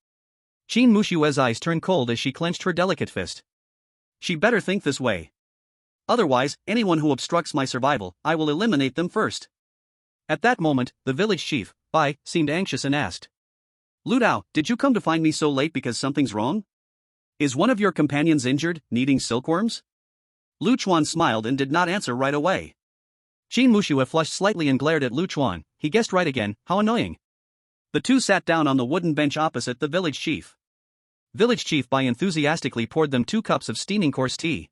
Qin Mushui's eyes turned cold as she clenched her delicate fist. She better think this way. Otherwise, anyone who obstructs my survival, I will eliminate them first. At that moment, the village chief, Bai, seemed anxious and asked. Lu Dao, did you come to find me so late because something's wrong? Is one of your companions injured, needing silkworms? Lu Chuan smiled and did not answer right away. Qin Muxue flushed slightly and glared at Lu Chuan. He guessed right again, how annoying. The two sat down on the wooden bench opposite the village chief. Village chief Bai enthusiastically poured them 2 cups of steaming coarse tea.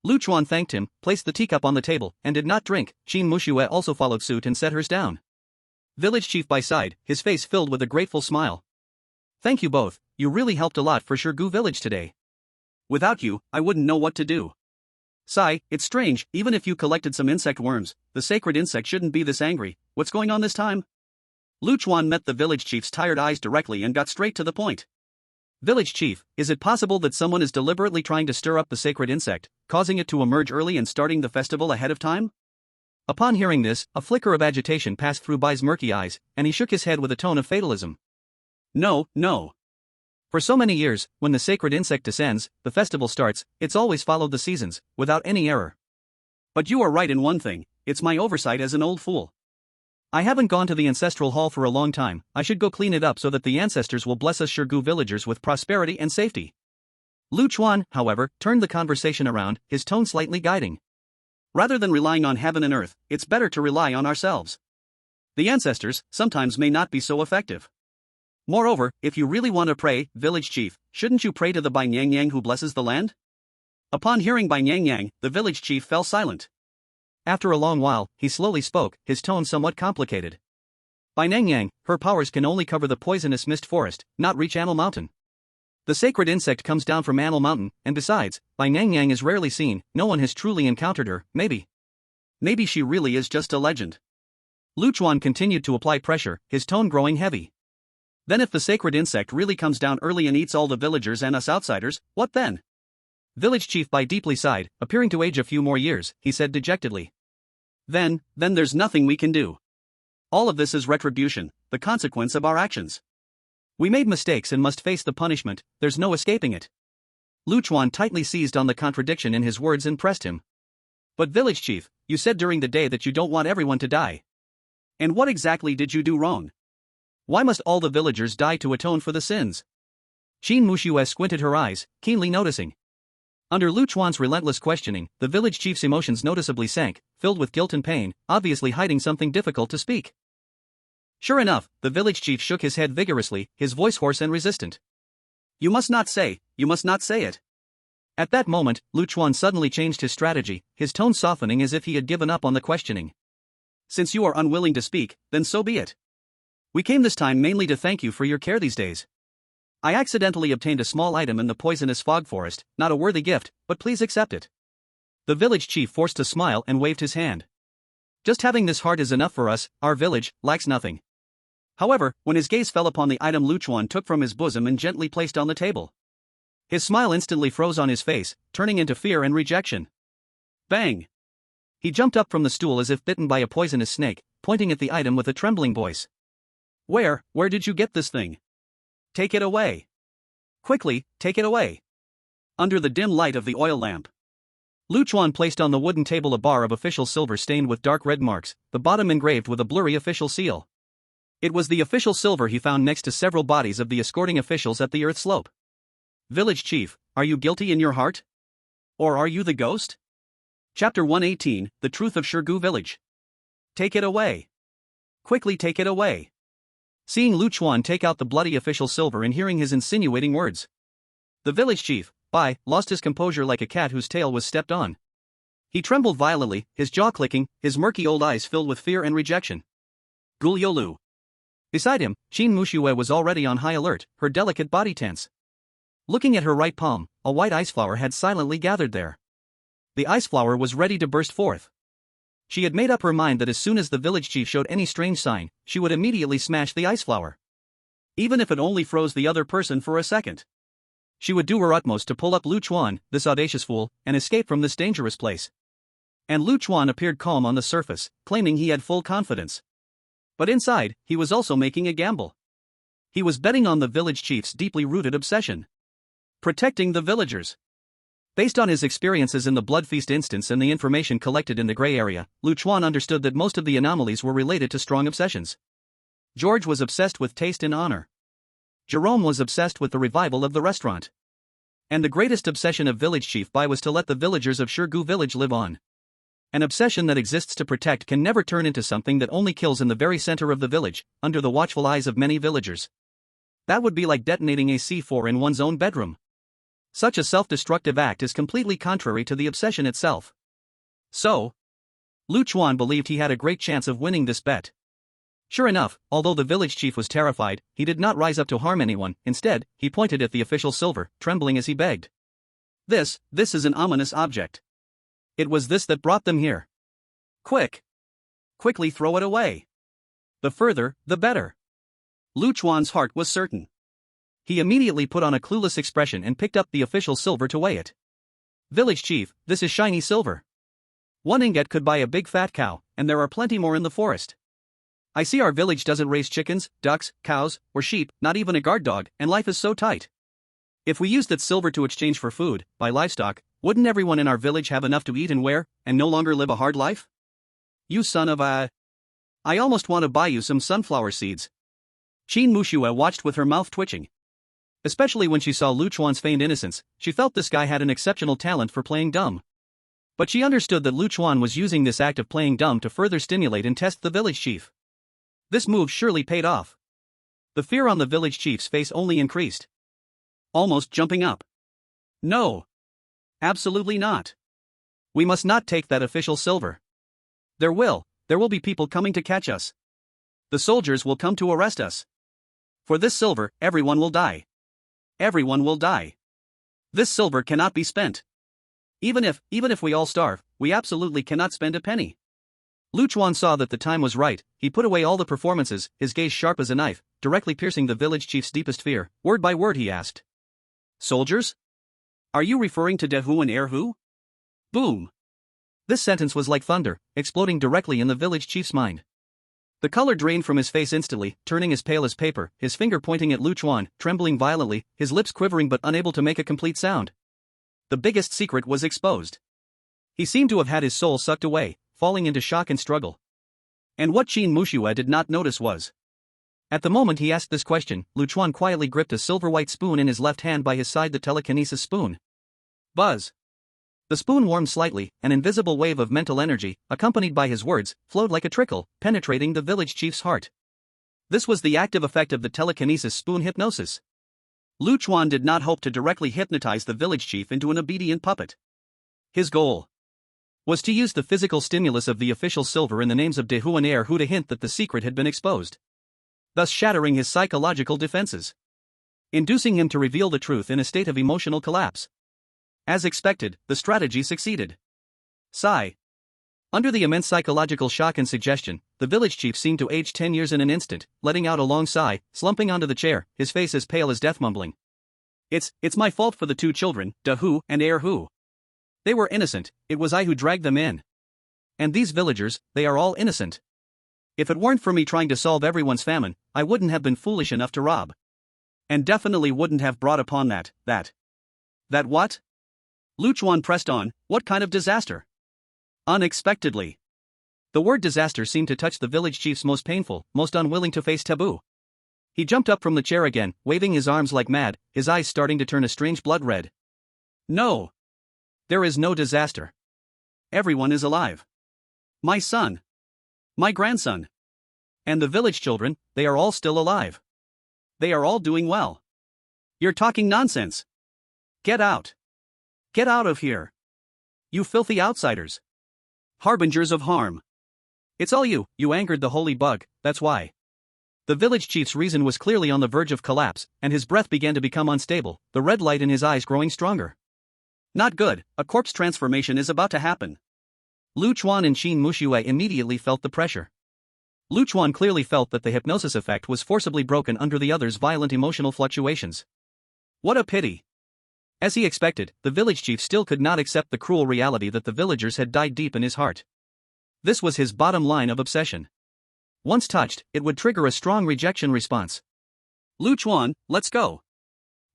Lu Chuan thanked him, placed the teacup on the table, and did not drink. Qin Muxue also followed suit and set hers down. Village chief Bai sighed, his face filled with a grateful smile. Thank you both, you really helped a lot for Shirgu village today. Without you, I wouldn't know what to do. Sai, it's strange, even if you collected some insect worms, the sacred insect shouldn't be this angry. What's going on this time? Lu Chuan met the village chief's tired eyes directly and got straight to the point. Village chief, is it possible that someone is deliberately trying to stir up the sacred insect, causing it to emerge early and starting the festival ahead of time? Upon hearing this, a flicker of agitation passed through Bai's murky eyes, and he shook his head with a tone of fatalism. No, no. For so many years, when the sacred insect descends, the festival starts, it's always followed the seasons, without any error. But you are right in one thing, it's my oversight as an old fool. I haven't gone to the ancestral hall for a long time, I should go clean it up so that the ancestors will bless us Shirgu villagers with prosperity and safety. Lu Chuan, however, turned the conversation around, his tone slightly guiding. Rather than relying on heaven and earth, it's better to rely on ourselves. The ancestors, sometimes may not be so effective. Moreover, if you really want to pray, village chief, shouldn't you pray to the Bai Nyang Yang who blesses the land? Upon hearing Bai Nyang Yang, the village chief fell silent. After a long while, he slowly spoke, his tone somewhat complicated. Bai Nyang Yang, her powers can only cover the poisonous mist forest, not reach Anil Mountain. The sacred insect comes down from Anil Mountain, and besides, Bai Nyang Yang is rarely seen, no one has truly encountered her, maybe. Maybe she really is just a legend. Lu Chuan continued to apply pressure, his tone growing heavy. Then if the sacred insect really comes down early and eats all the villagers and us outsiders, what then? Village chief Bai deeply sighed, appearing to age a few more years, he said dejectedly. Then there's nothing we can do. All of this is retribution, the consequence of our actions. We made mistakes and must face the punishment, there's no escaping it. Lu Chuan tightly seized on the contradiction in his words and pressed him. But village chief, you said during the day that you don't want everyone to die. And what exactly did you do wrong? Why must all the villagers die to atone for the sins? Qin Muxue squinted her eyes, keenly noticing. Under Lu Chuan's relentless questioning, the village chief's emotions noticeably sank, filled with guilt and pain, obviously hiding something difficult to speak. Sure enough, the village chief shook his head vigorously, his voice hoarse and resistant. You must not say it. At that moment, Lu Chuan suddenly changed his strategy, his tone softening as if he had given up on the questioning. Since you are unwilling to speak, then so be it. We came this time mainly to thank you for your care these days. I accidentally obtained a small item in the poisonous fog forest, not a worthy gift, but please accept it. The village chief forced a smile and waved his hand. Just having this heart is enough for us, our village lacks nothing. However, when his gaze fell upon the item Lu Chuan took from his bosom and gently placed on the table, his smile instantly froze on his face, turning into fear and rejection. Bang! He jumped up from the stool as if bitten by a poisonous snake, pointing at the item with a trembling voice. Where did you get this thing? Take it away. Quickly, take it away. Under the dim light of the oil lamp, Lu Chuan placed on the wooden table a bar of official silver stained with dark red marks, the bottom engraved with a blurry official seal. It was the official silver he found next to several bodies of the escorting officials at the earth slope. Village chief, are you guilty in your heart? Or are you the ghost? Chapter 118, The Truth of Shirgu Village. Take it away. Quickly take it away. Seeing Lu Chuan take out the bloody official silver and hearing his insinuating words, the village chief, Bai, lost his composure like a cat whose tail was stepped on. He trembled violently, his jaw clicking, his murky old eyes filled with fear and rejection. Guliolu. Beside him, Qin Muxue was already on high alert, her delicate body tense. Looking at her right palm, a white ice flower had silently gathered there. The ice flower was ready to burst forth. She had made up her mind that as soon as the village chief showed any strange sign, she would immediately smash the ice flower. Even if it only froze the other person for a second. She would do her utmost to pull up Lu Chuan, this audacious fool, and escape from this dangerous place. And Lu Chuan appeared calm on the surface, claiming he had full confidence. But inside, he was also making a gamble. He was betting on the village chief's deeply rooted obsession. Protecting the villagers. Based on his experiences in the Blood Feast instance and the information collected in the gray area, Lu Chuan understood that most of the anomalies were related to strong obsessions. George was obsessed with taste and honor. Jerome was obsessed with the revival of the restaurant. And the greatest obsession of village chief Bai was to let the villagers of Shirgu village live on. An obsession that exists to protect can never turn into something that only kills in the very center of the village, under the watchful eyes of many villagers. That would be like detonating a C4 in one's own bedroom. Such a self-destructive act is completely contrary to the obsession itself. So, Lu Chuan believed he had a great chance of winning this bet. Sure enough, although the village chief was terrified, he did not rise up to harm anyone. Instead, he pointed at the official silver, trembling as he begged. This is an ominous object. It was this that brought them here. Quickly throw it away. The further, the better. Lu Chuan's heart was certain. He immediately put on a clueless expression and picked up the official silver to weigh it. Village chief, this is shiny silver. 1 ingot could buy a big fat cow, and there are plenty more in the forest. I see our village doesn't raise chickens, ducks, cows, or sheep, not even a guard dog, and life is so tight. If we used that silver to exchange for food, buy livestock, wouldn't everyone in our village have enough to eat and wear, and no longer live a hard life? You son of a... I almost want to buy you some sunflower seeds. Qin Muxue watched with her mouth twitching. Especially when she saw Lu Chuan's feigned innocence, she felt this guy had an exceptional talent for playing dumb. But she understood that Lu Chuan was using this act of playing dumb to further stimulate and test the village chief. This move surely paid off. The fear on the village chief's face only increased. Almost jumping up. No. Absolutely not. We must not take that official silver. There will be people coming to catch us. The soldiers will come to arrest us. For this silver, everyone will die. Everyone will die. This silver cannot be spent. Even if we all starve, we absolutely cannot spend a penny. Lu Chuan saw that the time was right. He put away all the performances, his gaze sharp as a knife, directly piercing the village chief's deepest fear. Word by word he asked. Soldiers? Are you referring to Dehu and Erhu? Boom. This sentence was like thunder, exploding directly in the village chief's mind. The color drained from his face instantly, turning as pale as paper, his finger pointing at Lu Chuan, trembling violently, his lips quivering but unable to make a complete sound. The biggest secret was exposed. He seemed to have had his soul sucked away, falling into shock and struggle. And what Qin Muxue did not notice was, at the moment he asked this question, Lu Chuan quietly gripped a silver-white spoon in his left hand by his side, the telekinesis spoon. Buzz. The spoon warmed slightly, an invisible wave of mental energy, accompanied by his words, flowed like a trickle, penetrating the village chief's heart. This was the active effect of the telekinesis spoon hypnosis. Lu Chuan did not hope to directly hypnotize the village chief into an obedient puppet. His goal was to use the physical stimulus of the official silver in the names of Dehu and Erhu to hint that the secret had been exposed, thus shattering his psychological defenses, inducing him to reveal the truth in a state of emotional collapse. As expected, the strategy succeeded. Sigh. Under the immense psychological shock and suggestion, the village chief seemed to age 10 years in an instant, letting out a long sigh, slumping onto the chair, his face as pale as death, mumbling. It's my fault for the 2 children, Dehu and Erhu. They were innocent, it was I who dragged them in. And these villagers, they are all innocent. If it weren't for me trying to solve everyone's famine, I wouldn't have been foolish enough to rob. And definitely wouldn't have brought upon that what? Lu Chuan pressed on, what kind of disaster? Unexpectedly. The word disaster seemed to touch the village chief's most painful, most unwilling to face taboo. He jumped up from the chair again, waving his arms like mad, his eyes starting to turn a strange blood red. No. There is no disaster. Everyone is alive. My son. My grandson. And the village children, they are all still alive. They are all doing well. You're talking nonsense. Get out. Get out of here. You filthy outsiders. Harbingers of harm. It's all you angered the holy bug, that's why. The village chief's reason was clearly on the verge of collapse, and his breath began to become unstable, the red light in his eyes growing stronger. Not good, a corpse transformation is about to happen. Lu Chuan and Qin Muxue immediately felt the pressure. Lu Chuan clearly felt that the hypnosis effect was forcibly broken under the other's violent emotional fluctuations. What a pity. As he expected, the village chief still could not accept the cruel reality that the villagers had died deep in his heart. This was his bottom line of obsession. Once touched, it would trigger a strong rejection response. Lu Chuan, let's go.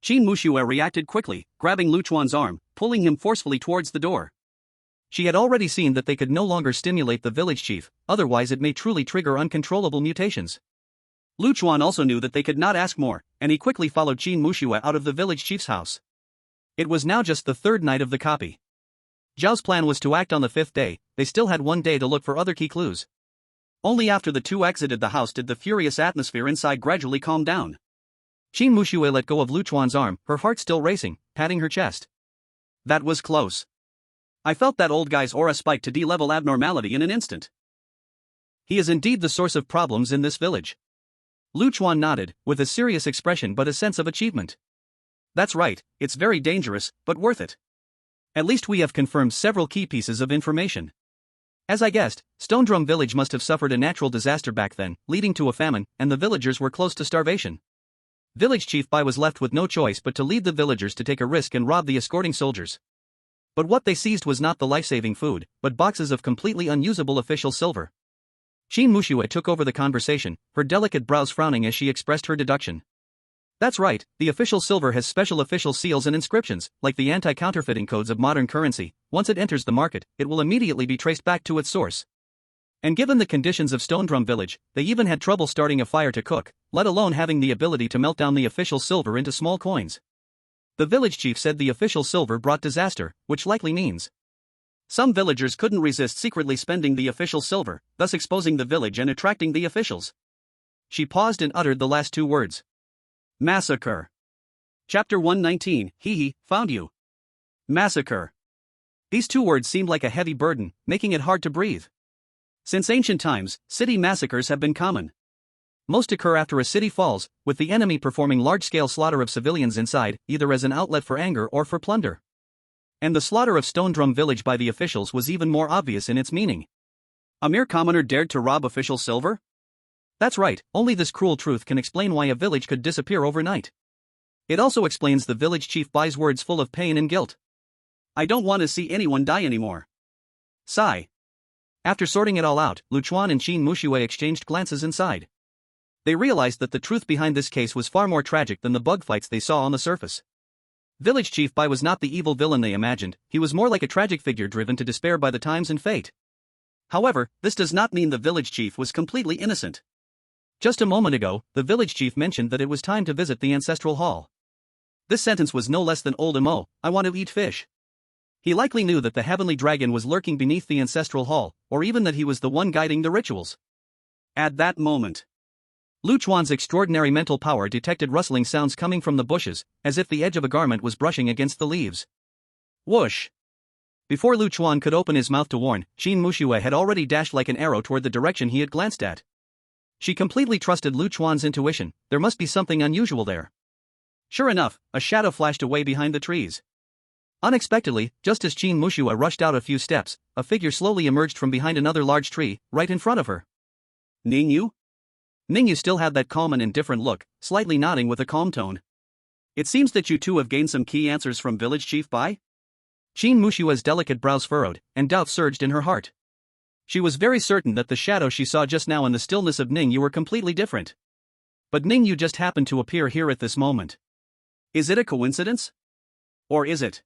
Qin Muxue reacted quickly, grabbing Lu Chuan's arm, pulling him forcefully towards the door. She had already seen that they could no longer stimulate the village chief, otherwise it may truly trigger uncontrollable mutations. Lu Chuan also knew that they could not ask more, and he quickly followed Qin Muxue out of the village chief's house. It was now just the third night of the copy. Zhao's plan was to act on the fifth day. They still had one day to look for other key clues. Only after the two exited the house did the furious atmosphere inside gradually calm down. Qin Muxue let go of Lu Chuan's arm, her heart still racing, patting her chest. That was close. I felt that old guy's aura spike to D-level abnormality in an instant. He is indeed the source of problems in this village. Lu Chuan nodded, with a serious expression but a sense of achievement. That's right, it's very dangerous, but worth it. At least we have confirmed several key pieces of information. As I guessed, Stone Drum Village must have suffered a natural disaster back then, leading to a famine, and the villagers were close to starvation. Village Chief Bai was left with no choice but to lead the villagers to take a risk and rob the escorting soldiers. But what they seized was not the life-saving food, but boxes of completely unusable official silver. Qin Muxue took over the conversation, her delicate brows frowning as she expressed her deduction. That's right, the official silver has special official seals and inscriptions, like the anti-counterfeiting codes of modern currency. Once it enters the market, it will immediately be traced back to its source. And given the conditions of Stone Drum Village, they even had trouble starting a fire to cook, let alone having the ability to melt down the official silver into small coins. The village chief said the official silver brought disaster, which likely means some villagers couldn't resist secretly spending the official silver, thus exposing the village and attracting the officials. She paused and uttered the last two words. Massacre. Chapter 119, Hee, found you. Massacre. These two words seemed like a heavy burden, making it hard to breathe. Since ancient times, city massacres have been common. Most occur after a city falls, with the enemy performing large-scale slaughter of civilians inside, either as an outlet for anger or for plunder. And the slaughter of Stone Drum Village by the officials was even more obvious in its meaning. A mere commoner dared to rob official silver? That's right, only this cruel truth can explain why a village could disappear overnight. It also explains the village chief Bai's words full of pain and guilt. I don't want to see anyone die anymore. Sigh. After sorting it all out, Lu Chuan and Qin Muxue exchanged glances inside. They realized that the truth behind this case was far more tragic than the bug fights they saw on the surface. Village Chief Bai was not the evil villain they imagined, he was more like a tragic figure driven to despair by the times and fate. However, this does not mean the village chief was completely innocent. Just a moment ago, the village chief mentioned that it was time to visit the ancestral hall. This sentence was no less than old Mo, I want to eat fish. He likely knew that the heavenly dragon was lurking beneath the ancestral hall, or even that he was the one guiding the rituals. At that moment, Lu Chuan's extraordinary mental power detected rustling sounds coming from the bushes, as if the edge of a garment was brushing against the leaves. Whoosh! Before Lu Chuan could open his mouth to warn, Qin Muxue had already dashed like an arrow toward the direction he had glanced at. She completely trusted Lu Chuan's intuition, there must be something unusual there. Sure enough, a shadow flashed away behind the trees. Unexpectedly, just as Qin Muxue rushed out a few steps, a figure slowly emerged from behind another large tree, right in front of her. Ningyu? Ningyu still had that calm and indifferent look, slightly nodding with a calm tone. It seems that you two have gained some key answers from Village Chief Bai? Qin Muxue's delicate brows furrowed, and doubt surged in her heart. She was very certain that the shadow she saw just now and the stillness of Ningyu were completely different. But Ningyu just happened to appear here at this moment. Is it a coincidence? Or is it?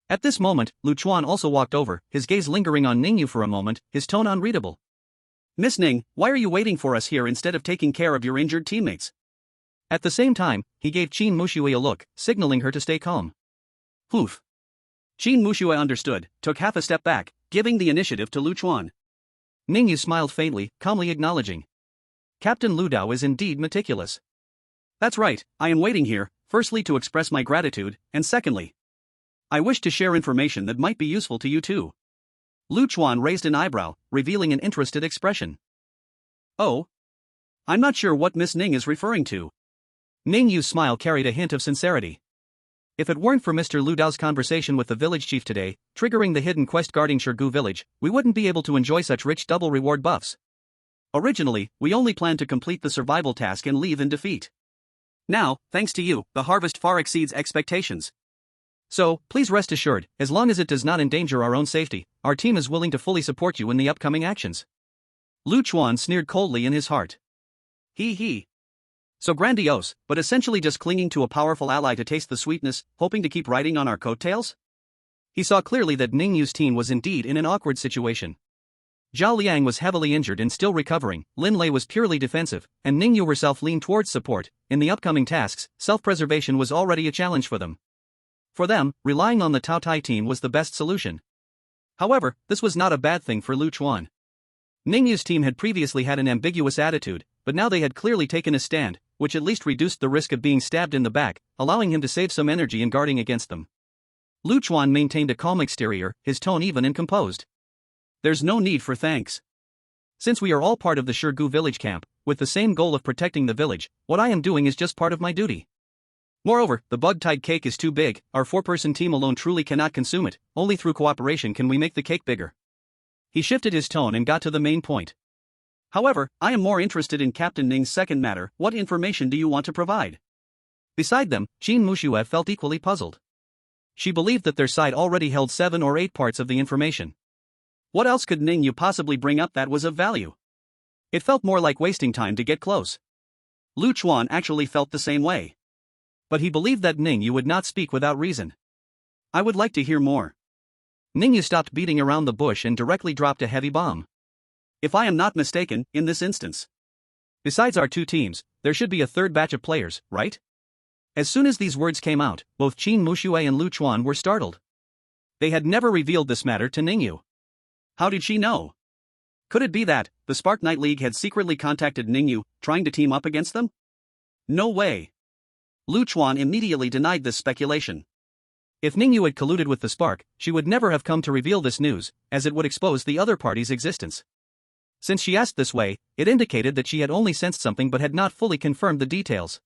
At this moment, Lu Chuan also walked over, his gaze lingering on Ningyu for a moment, his tone unreadable. Miss Ning, why are you waiting for us here instead of taking care of your injured teammates? At the same time, he gave Qin Muxue a look, signaling her to stay calm. Poof. Qin Muxue understood, took half a step back, giving the initiative to Lu Chuan. Ningyu smiled faintly, calmly acknowledging. Captain Lu Dao is indeed meticulous. That's right, I am waiting here, firstly to express my gratitude, and secondly, I wish to share information that might be useful to you too. Lu Chuan raised an eyebrow, revealing an interested expression. Oh? I'm not sure what Miss Ning is referring to. Ningyu's smile carried a hint of sincerity. If it weren't for Mr. Lu Dao's conversation with the village chief today, triggering the hidden quest guarding Shirgu village, we wouldn't be able to enjoy such rich double reward buffs. Originally, we only planned to complete the survival task and leave in defeat. Now, thanks to you, the harvest far exceeds expectations. So, please rest assured, as long as it does not endanger our own safety, our team is willing to fully support you in the upcoming actions. Lu Chuan sneered coldly in his heart. He. So grandiose, but essentially just clinging to a powerful ally to taste the sweetness, hoping to keep riding on our coattails? He saw clearly that Ningyu's team was indeed in an awkward situation. Zhao Liang was heavily injured and still recovering, Lin Lei was purely defensive, and Ningyu herself leaned towards support. In the upcoming tasks, self-preservation was already a challenge for them. For them, relying on the Tao Tai team was the best solution. However, this was not a bad thing for Lu Chuan. Ningyu's team had previously had an ambiguous attitude, but now they had clearly taken a stand, which at least reduced the risk of being stabbed in the back, allowing him to save some energy in guarding against them. Lu Chuan maintained a calm exterior, his tone even and composed. There's no need for thanks. Since we are all part of the Shirgu village camp, with the same goal of protecting the village, what I am doing is just part of my duty. Moreover, the bug-tide cake is too big, our 4-person team alone truly cannot consume it, only through cooperation can we make the cake bigger. He shifted his tone and got to the main point. However, I am more interested in Captain Ning's second matter. What information do you want to provide? Beside them, Qin Muxue felt equally puzzled. She believed that their side already held 7 or 8 parts of the information. What else could Ningyu possibly bring up that was of value? It felt more like wasting time to get close. Lu Chuan actually felt the same way. But he believed that Ningyu would not speak without reason. I would like to hear more. Ningyu stopped beating around the bush and directly dropped a heavy bomb. If I am not mistaken, in this instance, besides our 2 teams, there should be a 3rd batch of players, right? As soon as these words came out, both Qin Muxue and Lu Chuan were startled. They had never revealed this matter to Ningyu. How did she know? Could it be that the Spark Knight League had secretly contacted Ningyu, trying to team up against them? No way. Lu Chuan immediately denied this speculation. If Ningyu had colluded with the Spark, she would never have come to reveal this news, as it would expose the other party's existence. Since she asked this way, it indicated that she had only sensed something but had not fully confirmed the details.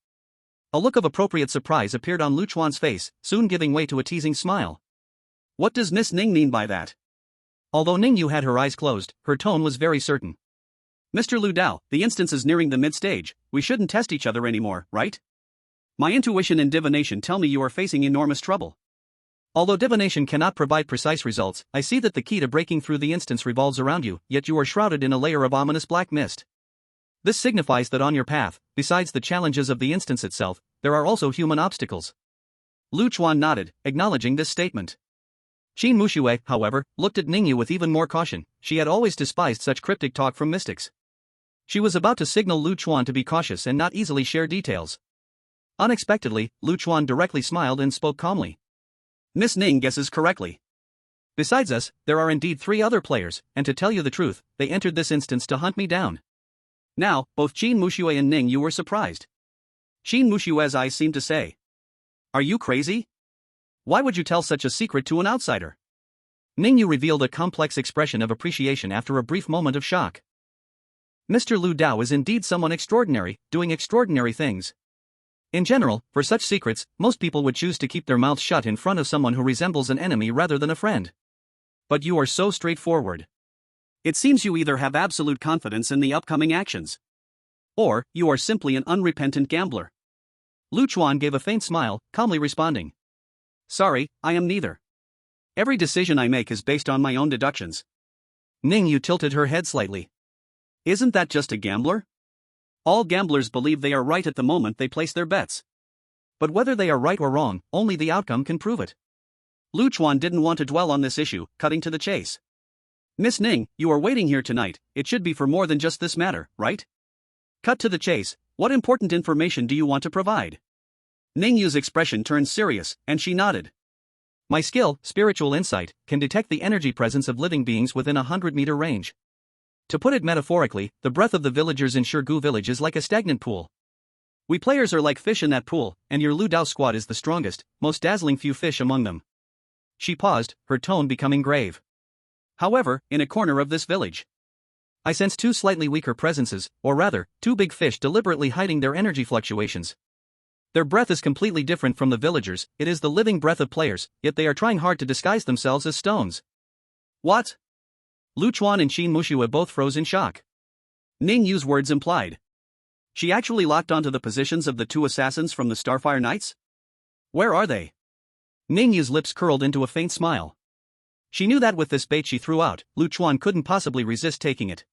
A look of appropriate surprise appeared on Lu Chuan's face, soon giving way to a teasing smile. What does Miss Ning mean by that? Although Ningyu had her eyes closed, her tone was very certain. Mr. Lu Dao, the instance is nearing the mid-stage. We shouldn't test each other anymore, right? My intuition and divination tell me you are facing enormous trouble. Although divination cannot provide precise results, I see that the key to breaking through the instance revolves around you, yet you are shrouded in a layer of ominous black mist. This signifies that on your path, besides the challenges of the instance itself, there are also human obstacles. Lu Chuan nodded, acknowledging this statement. Qin Muxue, however, looked at Ningyu with even more caution. She had always despised such cryptic talk from mystics. She was about to signal Lu Chuan to be cautious and not easily share details. Unexpectedly, Lu Chuan directly smiled and spoke calmly. Miss Ning guesses correctly. Besides us, there are indeed 3 other players, and to tell you the truth, they entered this instance to hunt me down. Now, both Qin Muxue and Ningyu were surprised. Qin Muxue's eyes seemed to say, "Are you crazy? Why would you tell such a secret to an outsider?" Ningyu revealed a complex expression of appreciation after a brief moment of shock. Mr. Lu Dao is indeed someone extraordinary, doing extraordinary things. In general, for such secrets, most people would choose to keep their mouths shut in front of someone who resembles an enemy rather than a friend. But you are so straightforward. It seems you either have absolute confidence in the upcoming actions, or you are simply an unrepentant gambler. Lu Chuan gave a faint smile, calmly responding. Sorry, I am neither. Every decision I make is based on my own deductions. Ningyu tilted her head slightly. Isn't that just a gambler? All gamblers believe they are right at the moment they place their bets. But whether they are right or wrong, only the outcome can prove it. Lu Chuan didn't want to dwell on this issue, cutting to the chase. Miss Ning, you are waiting here tonight. It should be for more than just this matter, right? Cut to the chase. What important information do you want to provide? Ningyu's expression turned serious, and she nodded. My skill, spiritual insight, can detect the energy presence of living beings within a 100-meter range. To put it metaphorically, the breath of the villagers in Shirgu village is like a stagnant pool. We players are like fish in that pool, and your Lu Dao squad is the strongest, most dazzling few fish among them. She paused, her tone becoming grave. However, in a corner of this village, I sense 2 slightly weaker presences, or rather, 2 big fish deliberately hiding their energy fluctuations. Their breath is completely different from the villagers, it is the living breath of players, yet they are trying hard to disguise themselves as stones. What? Lu Chuan and Qin Muxue both froze in shock. Ningyu's words implied. She actually locked onto the positions of the 2 assassins from the Starfire Knights? Where are they? Ningyu's lips curled into a faint smile. She knew that with this bait she threw out, Lu Chuan couldn't possibly resist taking it.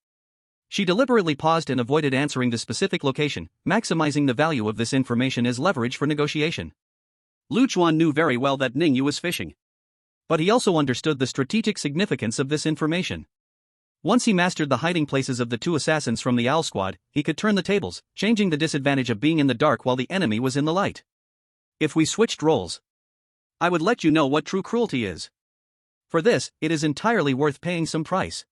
She deliberately paused and avoided answering the specific location, maximizing the value of this information as leverage for negotiation. Lu Chuan knew very well that Ningyu was fishing. But he also understood the strategic significance of this information. Once he mastered the hiding places of the 2 assassins from the Owl Squad, he could turn the tables, changing the disadvantage of being in the dark while the enemy was in the light. If we switched roles, I would let you know what true cruelty is. For this, it is entirely worth paying some price.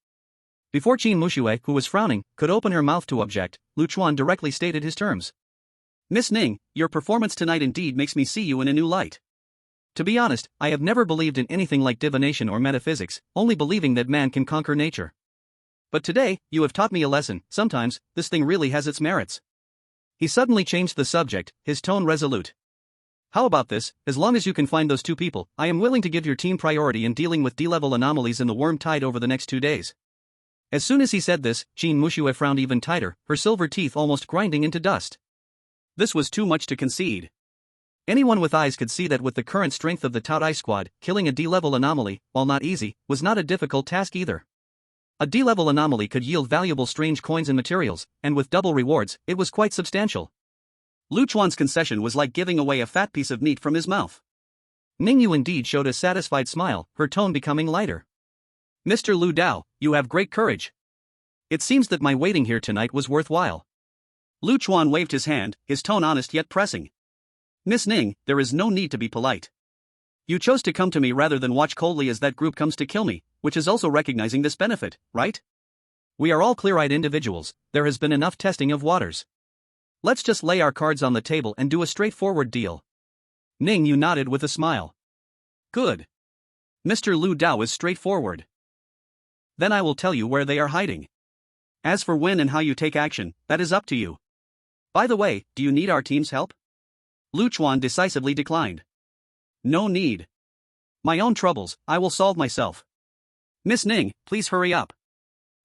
Before Qin Muxue, who was frowning, could open her mouth to object, Chuan directly stated his terms. Miss Ning, your performance tonight indeed makes me see you in a new light. To be honest, I have never believed in anything like divination or metaphysics, only believing that man can conquer nature. But today, you have taught me a lesson. Sometimes, this thing really has its merits. He suddenly changed the subject, his tone resolute. How about this? As long as you can find those two people, I am willing to give your team priority in dealing with D-level anomalies in the worm tide over the next 2 days. As soon as he said this, Qin Muxue frowned even tighter, her silver teeth almost grinding into dust. This was too much to concede. Anyone with eyes could see that with the current strength of the Tout Ice Squad, killing a D-level anomaly, while not easy, was not a difficult task either. A D-level anomaly could yield valuable strange coins and materials, and with double rewards, it was quite substantial. Chuan's concession was like giving away a fat piece of meat from his mouth. Ningyu indeed showed a satisfied smile, her tone becoming lighter. Mr. Lu Dao, you have great courage. It seems that my waiting here tonight was worthwhile. Chuan waved his hand, his tone honest yet pressing. Miss Ning, there is no need to be polite. You chose to come to me rather than watch coldly as that group comes to kill me, which is also recognizing this benefit, right? We are all clear-eyed individuals, there has been enough testing of waters. Let's just lay our cards on the table and do a straightforward deal. Ningyu nodded with a smile. Good. Mr. Lu Dao is straightforward. Then I will tell you where they are hiding. As for when and how you take action, that is up to you. By the way, do you need our team's help? Chuan decisively declined. No need. My own troubles, I will solve myself. Miss Ning, please hurry up.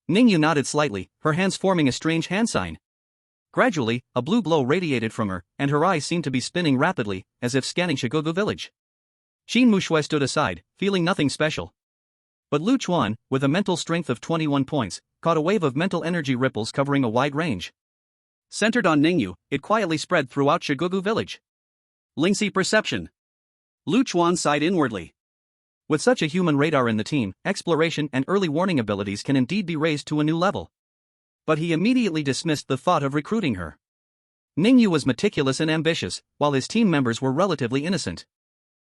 Ningyu nodded slightly, her hands forming a strange hand sign. Gradually, a blue glow radiated from her, and her eyes seemed to be spinning rapidly, as if scanning Shikogu village. Qin Muxue stood aside, feeling nothing special. But Chuan, with a mental strength of 21 points, caught a wave of mental energy ripples covering a wide range. Centered on Ningyu, it quietly spread throughout Shikogu village. Lingxi perception. Chuan sighed inwardly. With such a human radar in the team, exploration and early warning abilities can indeed be raised to a new level. But he immediately dismissed the thought of recruiting her. Ningyu was meticulous and ambitious, while his team members were relatively innocent.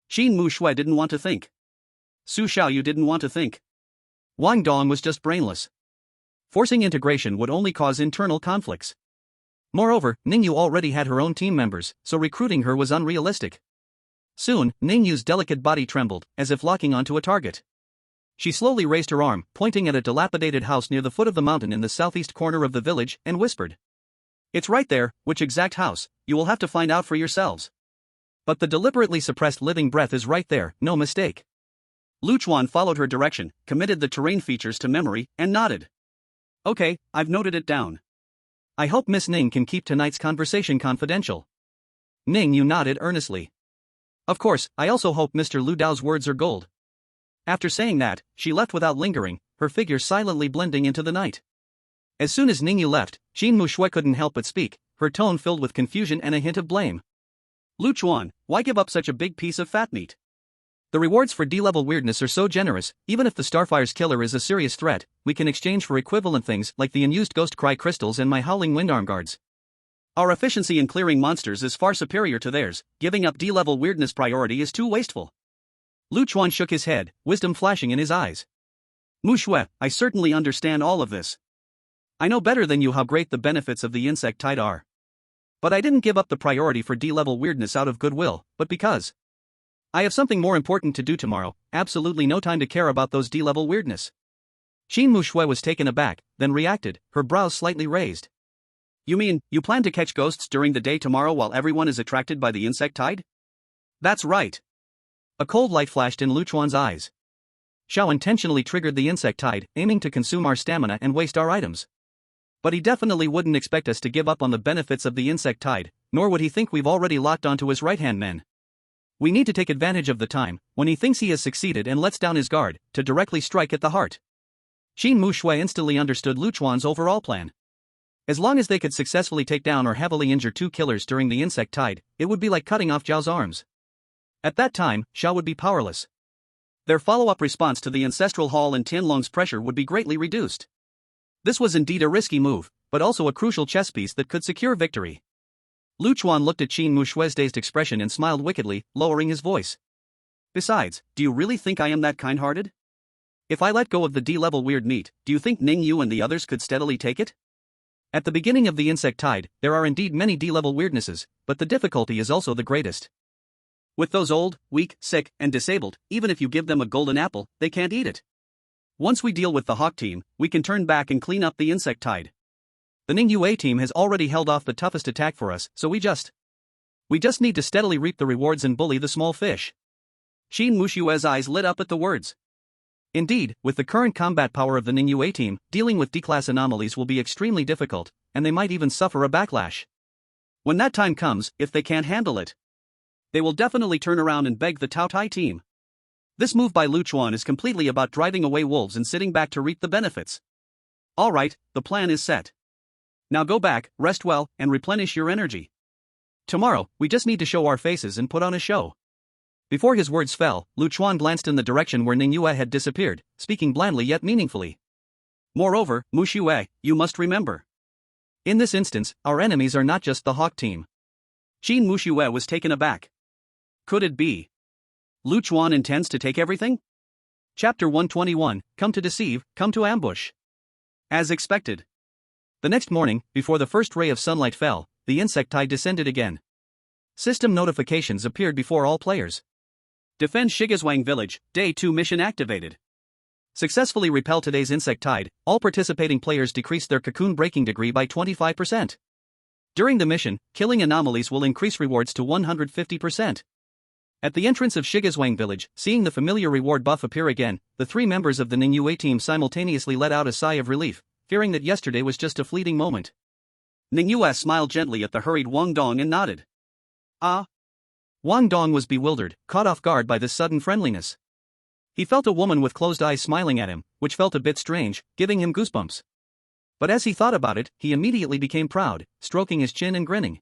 Qin Muxue didn't want to think. Su Xiaoyu didn't want to think. Wang Dong was just brainless. Forcing integration would only cause internal conflicts. Moreover, Ningyu already had her own team members, so recruiting her was unrealistic. Soon, Ningyu's delicate body trembled, as if locking onto a target. She slowly raised her arm, pointing at a dilapidated house near the foot of the mountain in the southeast corner of the village, and whispered. It's right there, which exact house, you will have to find out for yourselves. But the deliberately suppressed living breath is right there, no mistake. Chuan followed her direction, committed the terrain features to memory, and nodded. Okay, I've noted it down. I hope Miss Ning can keep tonight's conversation confidential. Ningyu nodded earnestly. Of course, I also hope Mr. Lu Dao's words are gold. After saying that, she left without lingering, her figure silently blending into the night. As soon as Ningyu left, Qin Muxue couldn't help but speak, her tone filled with confusion and a hint of blame. Chuan, why give up such a big piece of fat meat? The rewards for D-level weirdness are so generous, even if the Starfire's killer is a serious threat, we can exchange for equivalent things like the unused Ghost Cry crystals and my Howling Wind Arm guards. Our efficiency in clearing monsters is far superior to theirs, giving up D-level weirdness priority is too wasteful. Chuan shook his head, wisdom flashing in his eyes. Muxue, I certainly understand all of this. I know better than you how great the benefits of the insect tide are. But I didn't give up the priority for D-level weirdness out of goodwill, but because I have something more important to do tomorrow, absolutely no time to care about those D-level weirdness. Qin Muxue was taken aback, then reacted, her brows slightly raised. You mean, you plan to catch ghosts during the day tomorrow while everyone is attracted by the insect tide? That's right. A cold light flashed in Chuan's eyes. Xiao intentionally triggered the insect tide, aiming to consume our stamina and waste our items. But he definitely wouldn't expect us to give up on the benefits of the insect tide, nor would he think we've already locked onto his right-hand men. We need to take advantage of the time, when he thinks he has succeeded and lets down his guard, to directly strike at the heart. Qin Muxue instantly understood Chuan's overall plan. As long as they could successfully take down or heavily injure 2 killers during the insect tide, it would be like cutting off Zhao's arms. At that time, Xiao would be powerless. Their follow-up response to the ancestral hall and Tianlong's pressure would be greatly reduced. This was indeed a risky move, but also a crucial chess piece that could secure victory. Chuan looked at Qin Mushue's dazed expression and smiled wickedly, lowering his voice. Besides, do you really think I am that kind-hearted? If I let go of the D-level weird meat, do you think Ning Yu and the others could steadily take it? At the beginning of the insect tide, there are indeed many D-level weirdnesses, but the difficulty is also the greatest. With those old, weak, sick, and disabled, even if you give them a golden apple, they can't eat it. Once we deal with the Hawk team, we can turn back and clean up the insect tide. The Ning Yu A team has already held off the toughest attack for us, so we just need to steadily reap the rewards and bully the small fish. Qin Mushue's eyes lit up at the words. Indeed, with the current combat power of the Ning Yu A team, dealing with D-class anomalies will be extremely difficult, and they might even suffer a backlash. When that time comes, if they can't handle it, they will definitely turn around and beg the Tao Tai team. This move by Chuan is completely about driving away wolves and sitting back to reap the benefits. Alright, the plan is set. Now go back, rest well, and replenish your energy. Tomorrow, we just need to show our faces and put on a show. Before his words fell, Chuan glanced in the direction where Ning Yue had disappeared, speaking blandly yet meaningfully. Moreover, Mushue, you must remember. In this instance, our enemies are not just the Hawk team. Qin Mushue was taken aback. Could it be? Chuan intends to take everything? Chapter 121, Come to Deceive, Come to Ambush. As expected. The next morning, before the first ray of sunlight fell, the insect tide descended again. System notifications appeared before all players. Defend Shigazwang Village, Day 2 mission activated. Successfully repel today's insect tide, all participating players decreased their cocoon breaking degree by 25%. During the mission, killing anomalies will increase rewards to 150%. At the entrance of Shigazwang Village, seeing the familiar reward buff appear again, the three members of the Ning Yue team simultaneously let out a sigh of relief, fearing that yesterday was just a fleeting moment. Ning Yue smiled gently at the hurried Wang Dong and nodded. Ah. Wang Dong was bewildered, caught off guard by this sudden friendliness. He felt a woman with closed eyes smiling at him, which felt a bit strange, giving him goosebumps. But as he thought about it, he immediately became proud, stroking his chin and grinning.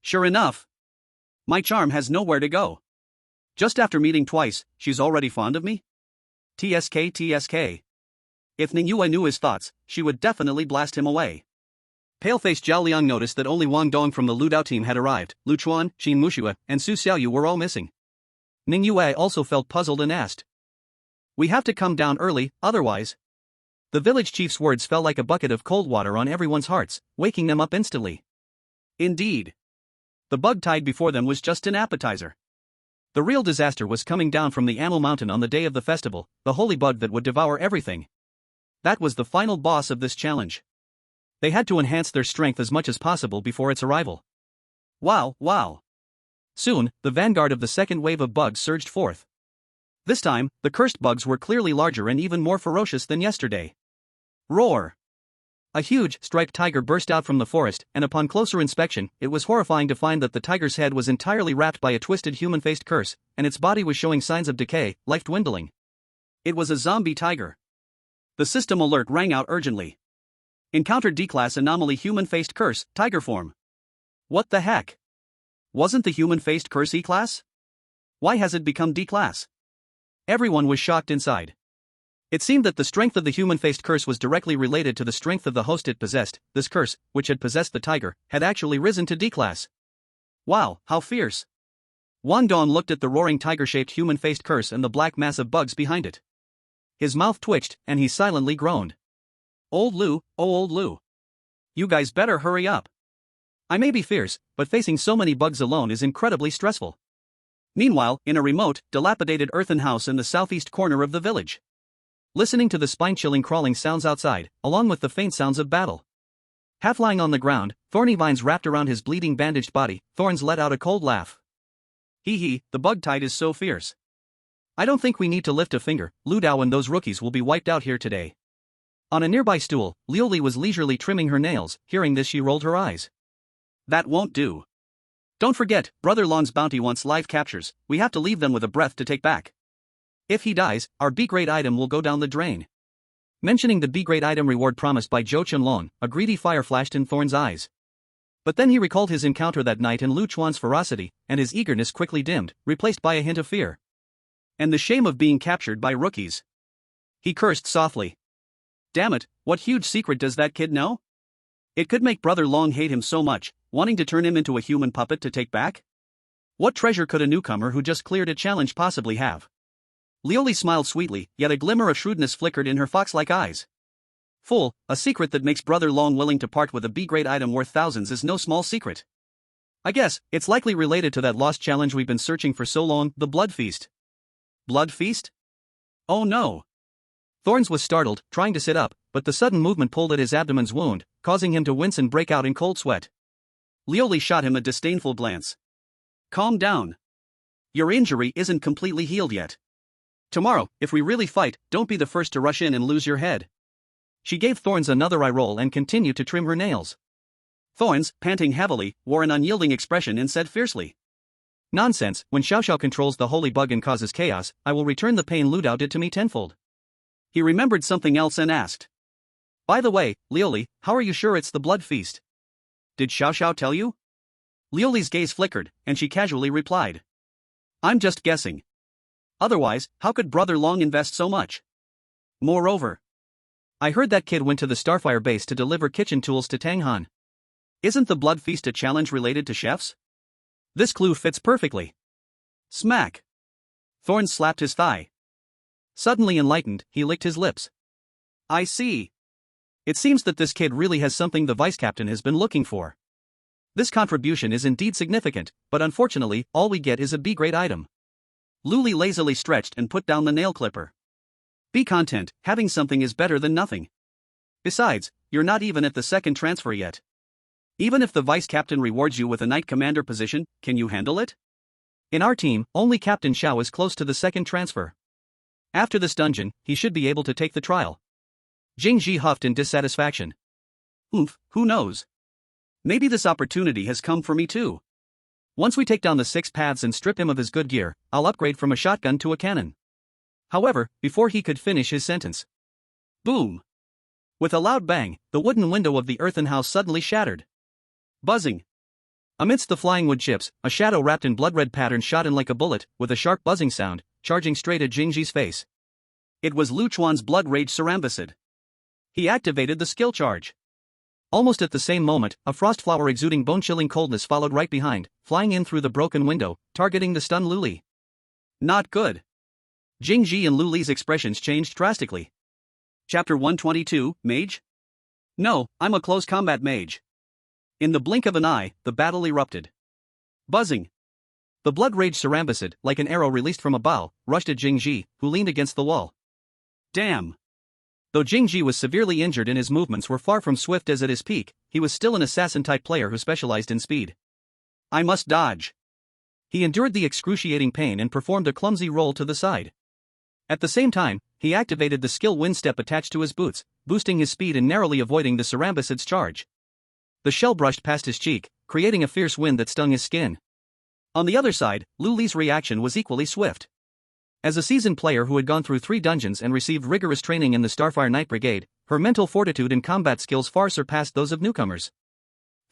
Sure enough. My charm has nowhere to go. Just after meeting twice, she's already fond of me? TSK. If Ning Yue knew his thoughts, she would definitely blast him away. Pale-faced Zhao Liang noticed that only Wang Dong from the Lu Dao team had arrived. Chuan, Qin Mushue, and Su Xiaoyu were all missing. Ning Yue also felt puzzled and asked. We have to come down early, otherwise. The village chief's words fell like a bucket of cold water on everyone's hearts, waking them up instantly. Indeed. The bug tide before them was just an appetizer. The real disaster was coming down from the Ammo Mountain on the day of the festival, the holy bug that would devour everything. That was the final boss of this challenge. They had to enhance their strength as much as possible before its arrival. Wow. Soon, the vanguard of the second wave of bugs surged forth. This time, the cursed bugs were clearly larger and even more ferocious than yesterday. Roar! A huge, striped tiger burst out from the forest, and upon closer inspection, it was horrifying to find that the tiger's head was entirely wrapped by a twisted human-faced curse, and its body was showing signs of decay, life dwindling. It was a zombie tiger. The system alert rang out urgently. Encountered D-class anomaly human-faced curse, tiger form. What the heck? Wasn't the human-faced curse E-class? Why has it become D-class? Everyone was shocked inside. It seemed that the strength of the human-faced curse was directly related to the strength of the host it possessed. This curse, which had possessed the tiger, had actually risen to D-class. Wow, how fierce! Wang Dong looked at the roaring tiger-shaped human-faced curse and the black mass of bugs behind it. His mouth twitched, and he silently groaned. Old Lu, oh old Lu. You guys better hurry up. I may be fierce, but facing so many bugs alone is incredibly stressful. Meanwhile, in a remote, dilapidated earthen house in the southeast corner of the village. Listening to the spine-chilling crawling sounds outside, along with the faint sounds of battle. Half lying on the ground, thorny vines wrapped around his bleeding bandaged body, Thorns let out a cold laugh. Hee, the bug tide is so fierce. I don't think we need to lift a finger. Lu Dao and those rookies will be wiped out here today. On a nearby stool, Liu Li was leisurely trimming her nails. Hearing this, she rolled her eyes. That won't do. Don't forget, Brother Long's bounty wants live captures. We have to leave them with a breath to take back. If he dies, our B-grade item will go down the drain. Mentioning the B-grade item reward promised by Zhou Chunlong, a greedy fire flashed in Thorn's eyes. But then he recalled his encounter that night and Lu Chuan's ferocity, and his eagerness quickly dimmed, replaced by a hint of fear. And the shame of being captured by rookies. He cursed softly. Damn it, what huge secret does that kid know? It could make Brother Long hate him so much, wanting to turn him into a human puppet to take back? What treasure could a newcomer who just cleared a challenge possibly have? Lioli smiled sweetly, yet a glimmer of shrewdness flickered in her fox-like eyes. Fool, a secret that makes Brother Long willing to part with a B-grade item worth thousands is no small secret. I guess, it's likely related to that lost challenge we've been searching for so long, the Blood Feast. Blood Feast? Oh no. Thorns was startled, trying to sit up, but the sudden movement pulled at his abdomen's wound, causing him to wince and break out in cold sweat. Lioli shot him a disdainful glance. Calm down. Your injury isn't completely healed yet. Tomorrow, if we really fight, don't be the first to rush in and lose your head. She gave Thorns another eye roll and continued to trim her nails. Thorns, panting heavily, wore an unyielding expression and said fiercely. Nonsense, when Xiao Xiao controls the holy bug and causes chaos, I will return the pain Lu Dao did to me tenfold. He remembered something else and asked. By the way, Lioli, how are you sure it's the Blood Feast? Did Xiao Xiao tell you? Lioli's gaze flickered, and she casually replied. I'm just guessing. Otherwise, how could Brother Long invest so much? Moreover, I heard that kid went to the Starfire base to deliver kitchen tools to Tang Han. Isn't the Blood Feast a challenge related to chefs? This clue fits perfectly. Smack. Thorns slapped his thigh. Suddenly enlightened, he licked his lips. I see. It seems that this kid really has something the vice captain has been looking for. This contribution is indeed significant, but unfortunately, all we get is a B-grade item. Luli lazily stretched and put down the nail clipper. Be content, having something is better than nothing. Besides, you're not even at the second transfer yet. Even if the vice captain rewards you with a knight commander position, can you handle it? In our team, only Captain Xiao is close to the second transfer. After this dungeon, he should be able to take the trial. Jing Ji huffed in dissatisfaction. Oof, who knows? Maybe this opportunity has come for me too. Once we take down the 6 paths and strip him of his good gear, I'll upgrade from a shotgun to a cannon. However, before he could finish his sentence. Boom! With a loud bang, the wooden window of the earthen house suddenly shattered. Buzzing. Amidst the flying wood chips, a shadow wrapped in blood-red pattern shot in like a bullet, with a sharp buzzing sound, charging straight at Jingji's face. It was Lu Chuan's Blood Rage Cerambicid. He activated the skill charge. Almost at the same moment, a frost flower exuding bone-chilling coldness followed right behind, flying in through the broken window, targeting the stunned Luli. Not good. Jingji and Luli's expressions changed drastically. Chapter 122, Mage? No, I'm a close combat mage. In the blink of an eye, the battle erupted. Buzzing. The blood rage Cerambicid, like an arrow released from a bow, rushed at Jingji, who leaned against the wall. Damn. Though Jingji was severely injured and his movements were far from swift as at his peak, he was still an assassin-type player who specialized in speed. I must dodge. He endured the excruciating pain and performed a clumsy roll to the side. At the same time, he activated the skill wind step attached to his boots, boosting his speed and narrowly avoiding the Cerambicid's charge. The shell brushed past his cheek, creating a fierce wind that stung his skin. On the other side, Lu Li's reaction was equally swift. As a seasoned player who had gone through 3 dungeons and received rigorous training in the Starfire Knight Brigade, her mental fortitude and combat skills far surpassed those of newcomers.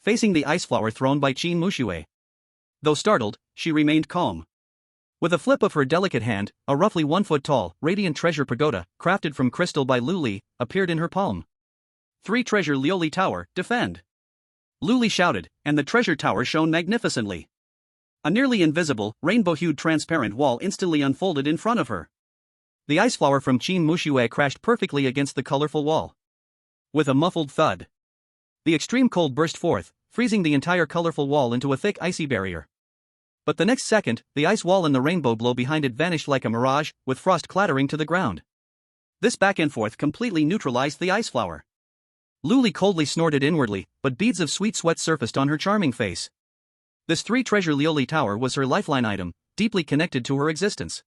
Facing the ice flower thrown by Qin Muxue. Though startled, she remained calm. With a flip of her delicate hand, a roughly 1-foot-tall, radiant treasure pagoda, crafted from crystal by Lu Li, appeared in her palm. 3 treasure Lioli Tower, defend! Lu Li shouted, and the treasure tower shone magnificently. A nearly invisible, rainbow-hued transparent wall instantly unfolded in front of her. The ice flower from Qin Muxue crashed perfectly against the colorful wall. With a muffled thud, the extreme cold burst forth, freezing the entire colorful wall into a thick icy barrier. But the next second, the ice wall and the rainbow glow behind it vanished like a mirage, with frost clattering to the ground. This back and forth completely neutralized the ice flower. Lu Li coldly snorted inwardly, but beads of sweet sweat surfaced on her charming face. This 3-treasure Lioli Tower was her lifeline item, deeply connected to her existence.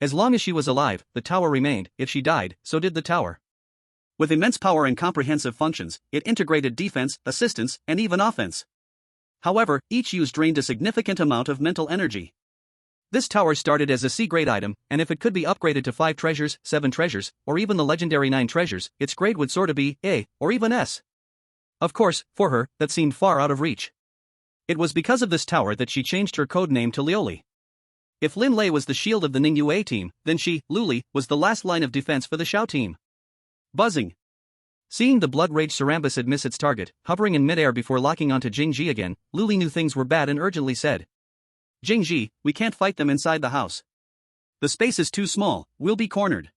As long as she was alive, the tower remained; if she died, so did the tower. With immense power and comprehensive functions, it integrated defense, assistance, and even offense. However, each use drained a significant amount of mental energy. This tower started as a C-grade item, and if it could be upgraded to 5 treasures, 7 treasures, or even the legendary 9 treasures, its grade would sorta be A, or even S. Of course, for her, that seemed far out of reach. It was because of this tower that she changed her code name to Lioli. If Lin Lei was the shield of the Ningyu A team, then she, Lu Li, was the last line of defense for the Xiao team. Buzzing. Seeing the blood rage Cerambicid miss its target, hovering in midair before locking onto Jingji again, Lu Li knew things were bad and urgently said. Jingji, we can't fight them inside the house. The space is too small, we'll be cornered.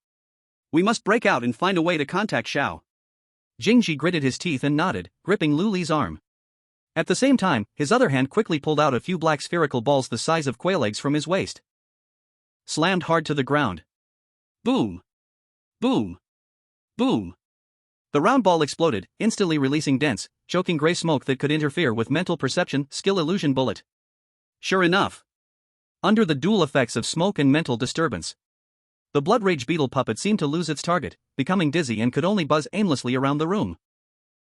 We must break out and find a way to contact Xiao. Jingji gritted his teeth and nodded, gripping Lu Li's arm. At the same time, his other hand quickly pulled out a few black spherical balls the size of quail eggs from his waist. Slammed hard to the ground. Boom! Boom! Boom! The round ball exploded, instantly releasing dense, choking gray smoke that could interfere with mental perception, skill illusion bullet. Sure enough. Under the dual effects of smoke and mental disturbance, the blood rage beetle puppet seemed to lose its target, becoming dizzy and could only buzz aimlessly around the room.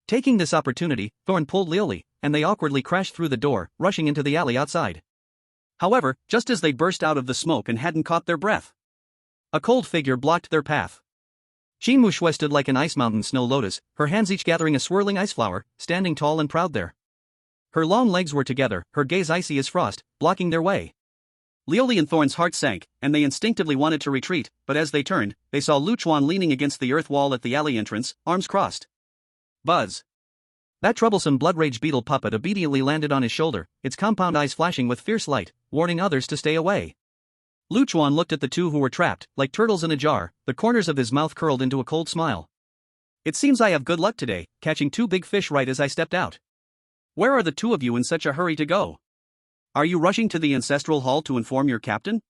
Taking this opportunity, Thorn pulled Lioli, and they awkwardly crashed through the door, rushing into the alley outside. However, just as they burst out of the smoke and hadn't caught their breath, a cold figure blocked their path. Qin Muxue stood like an ice mountain snow lotus, her hands each gathering a swirling ice flower, standing tall and proud there. Her long legs were together, her gaze icy as frost, blocking their way. Lioli and Thorn's heart sank, and they instinctively wanted to retreat, but as they turned, they saw Lu Chuan leaning against the earth wall at the alley entrance, arms crossed. Buzz! That troublesome blood rage beetle puppet obediently landed on his shoulder, its compound eyes flashing with fierce light, warning others to stay away. Lu Chuan looked at the two who were trapped, like turtles in a jar, the corners of his mouth curled into a cold smile. It seems I have good luck today, catching two big fish right as I stepped out. Where are the two of you in such a hurry to go? Are you rushing to the ancestral hall to inform your captain?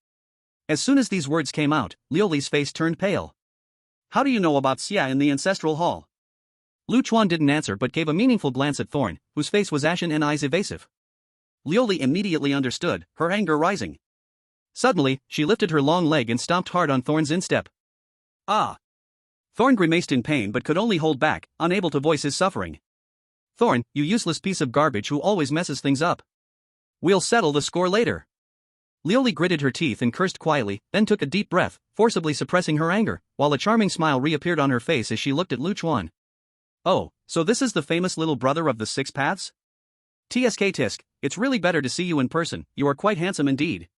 As soon as these words came out, Lioli's face turned pale. How do you know about Xia in the ancestral hall? Lu Chuan didn't answer but gave a meaningful glance at Thorn, whose face was ashen and eyes evasive. Lioli immediately understood, her anger rising. Suddenly, she lifted her long leg and stomped hard on Thorn's instep. Ah! Thorn grimaced in pain but could only hold back, unable to voice his suffering. Thorn, you useless piece of garbage who always messes things up. We'll settle the score later. Lioli gritted her teeth and cursed quietly, then took a deep breath, forcibly suppressing her anger, while a charming smile reappeared on her face as she looked at Lu Chuan. Oh, so this is the famous little brother of the Six Paths? TSK Tisk, it's really better to see you in person, you are quite handsome indeed.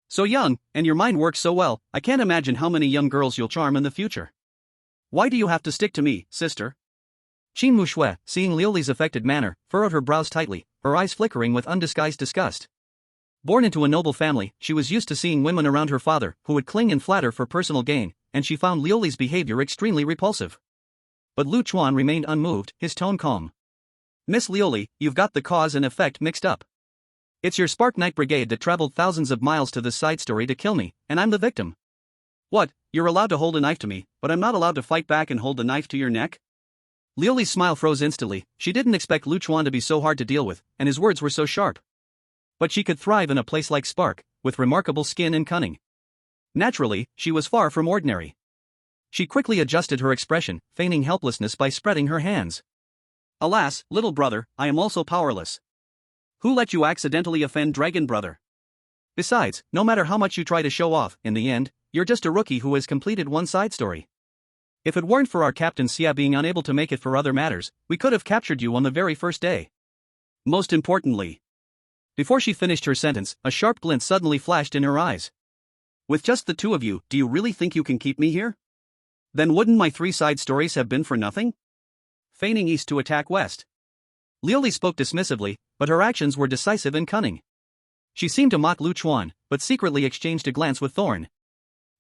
So young, and your mind works so well, I can't imagine how many young girls you'll charm in the future. Why do you have to stick to me, sister? Qin Muxue, seeing Lioli's affected manner, furrowed her brows tightly, her eyes flickering with undisguised disgust. Born into a noble family, she was used to seeing women around her father who would cling and flatter for personal gain, and she found Lioli's behavior extremely repulsive. But Lu Chuan remained unmoved, his tone calm. Miss Lioli, you've got the cause and effect mixed up. It's your Spark Knight Brigade that traveled thousands of miles to this side story to kill me, and I'm the victim. What, you're allowed to hold a knife to me, but I'm not allowed to fight back and hold the knife to your neck? Lioli's smile froze instantly, she didn't expect Lu Chuan to be so hard to deal with, and his words were so sharp. But she could thrive in a place like Spark, with remarkable skin and cunning. Naturally, she was far from ordinary. She quickly adjusted her expression, feigning helplessness by spreading her hands. Alas, little brother, I am also powerless. Who let you accidentally offend Dragon Brother? Besides, no matter how much you try to show off, in the end, you're just a rookie who has completed one side story. If it weren't for our Captain Xia being unable to make it for other matters, we could have captured you on the very first day. Most importantly. Before she finished her sentence, a sharp glint suddenly flashed in her eyes. With just the two of you, do you really think you can keep me here? Then wouldn't my 3 side stories have been for nothing? Feigning east to attack west. Lioli spoke dismissively, but her actions were decisive and cunning. She seemed to mock Lu Chuan, but secretly exchanged a glance with Thorn.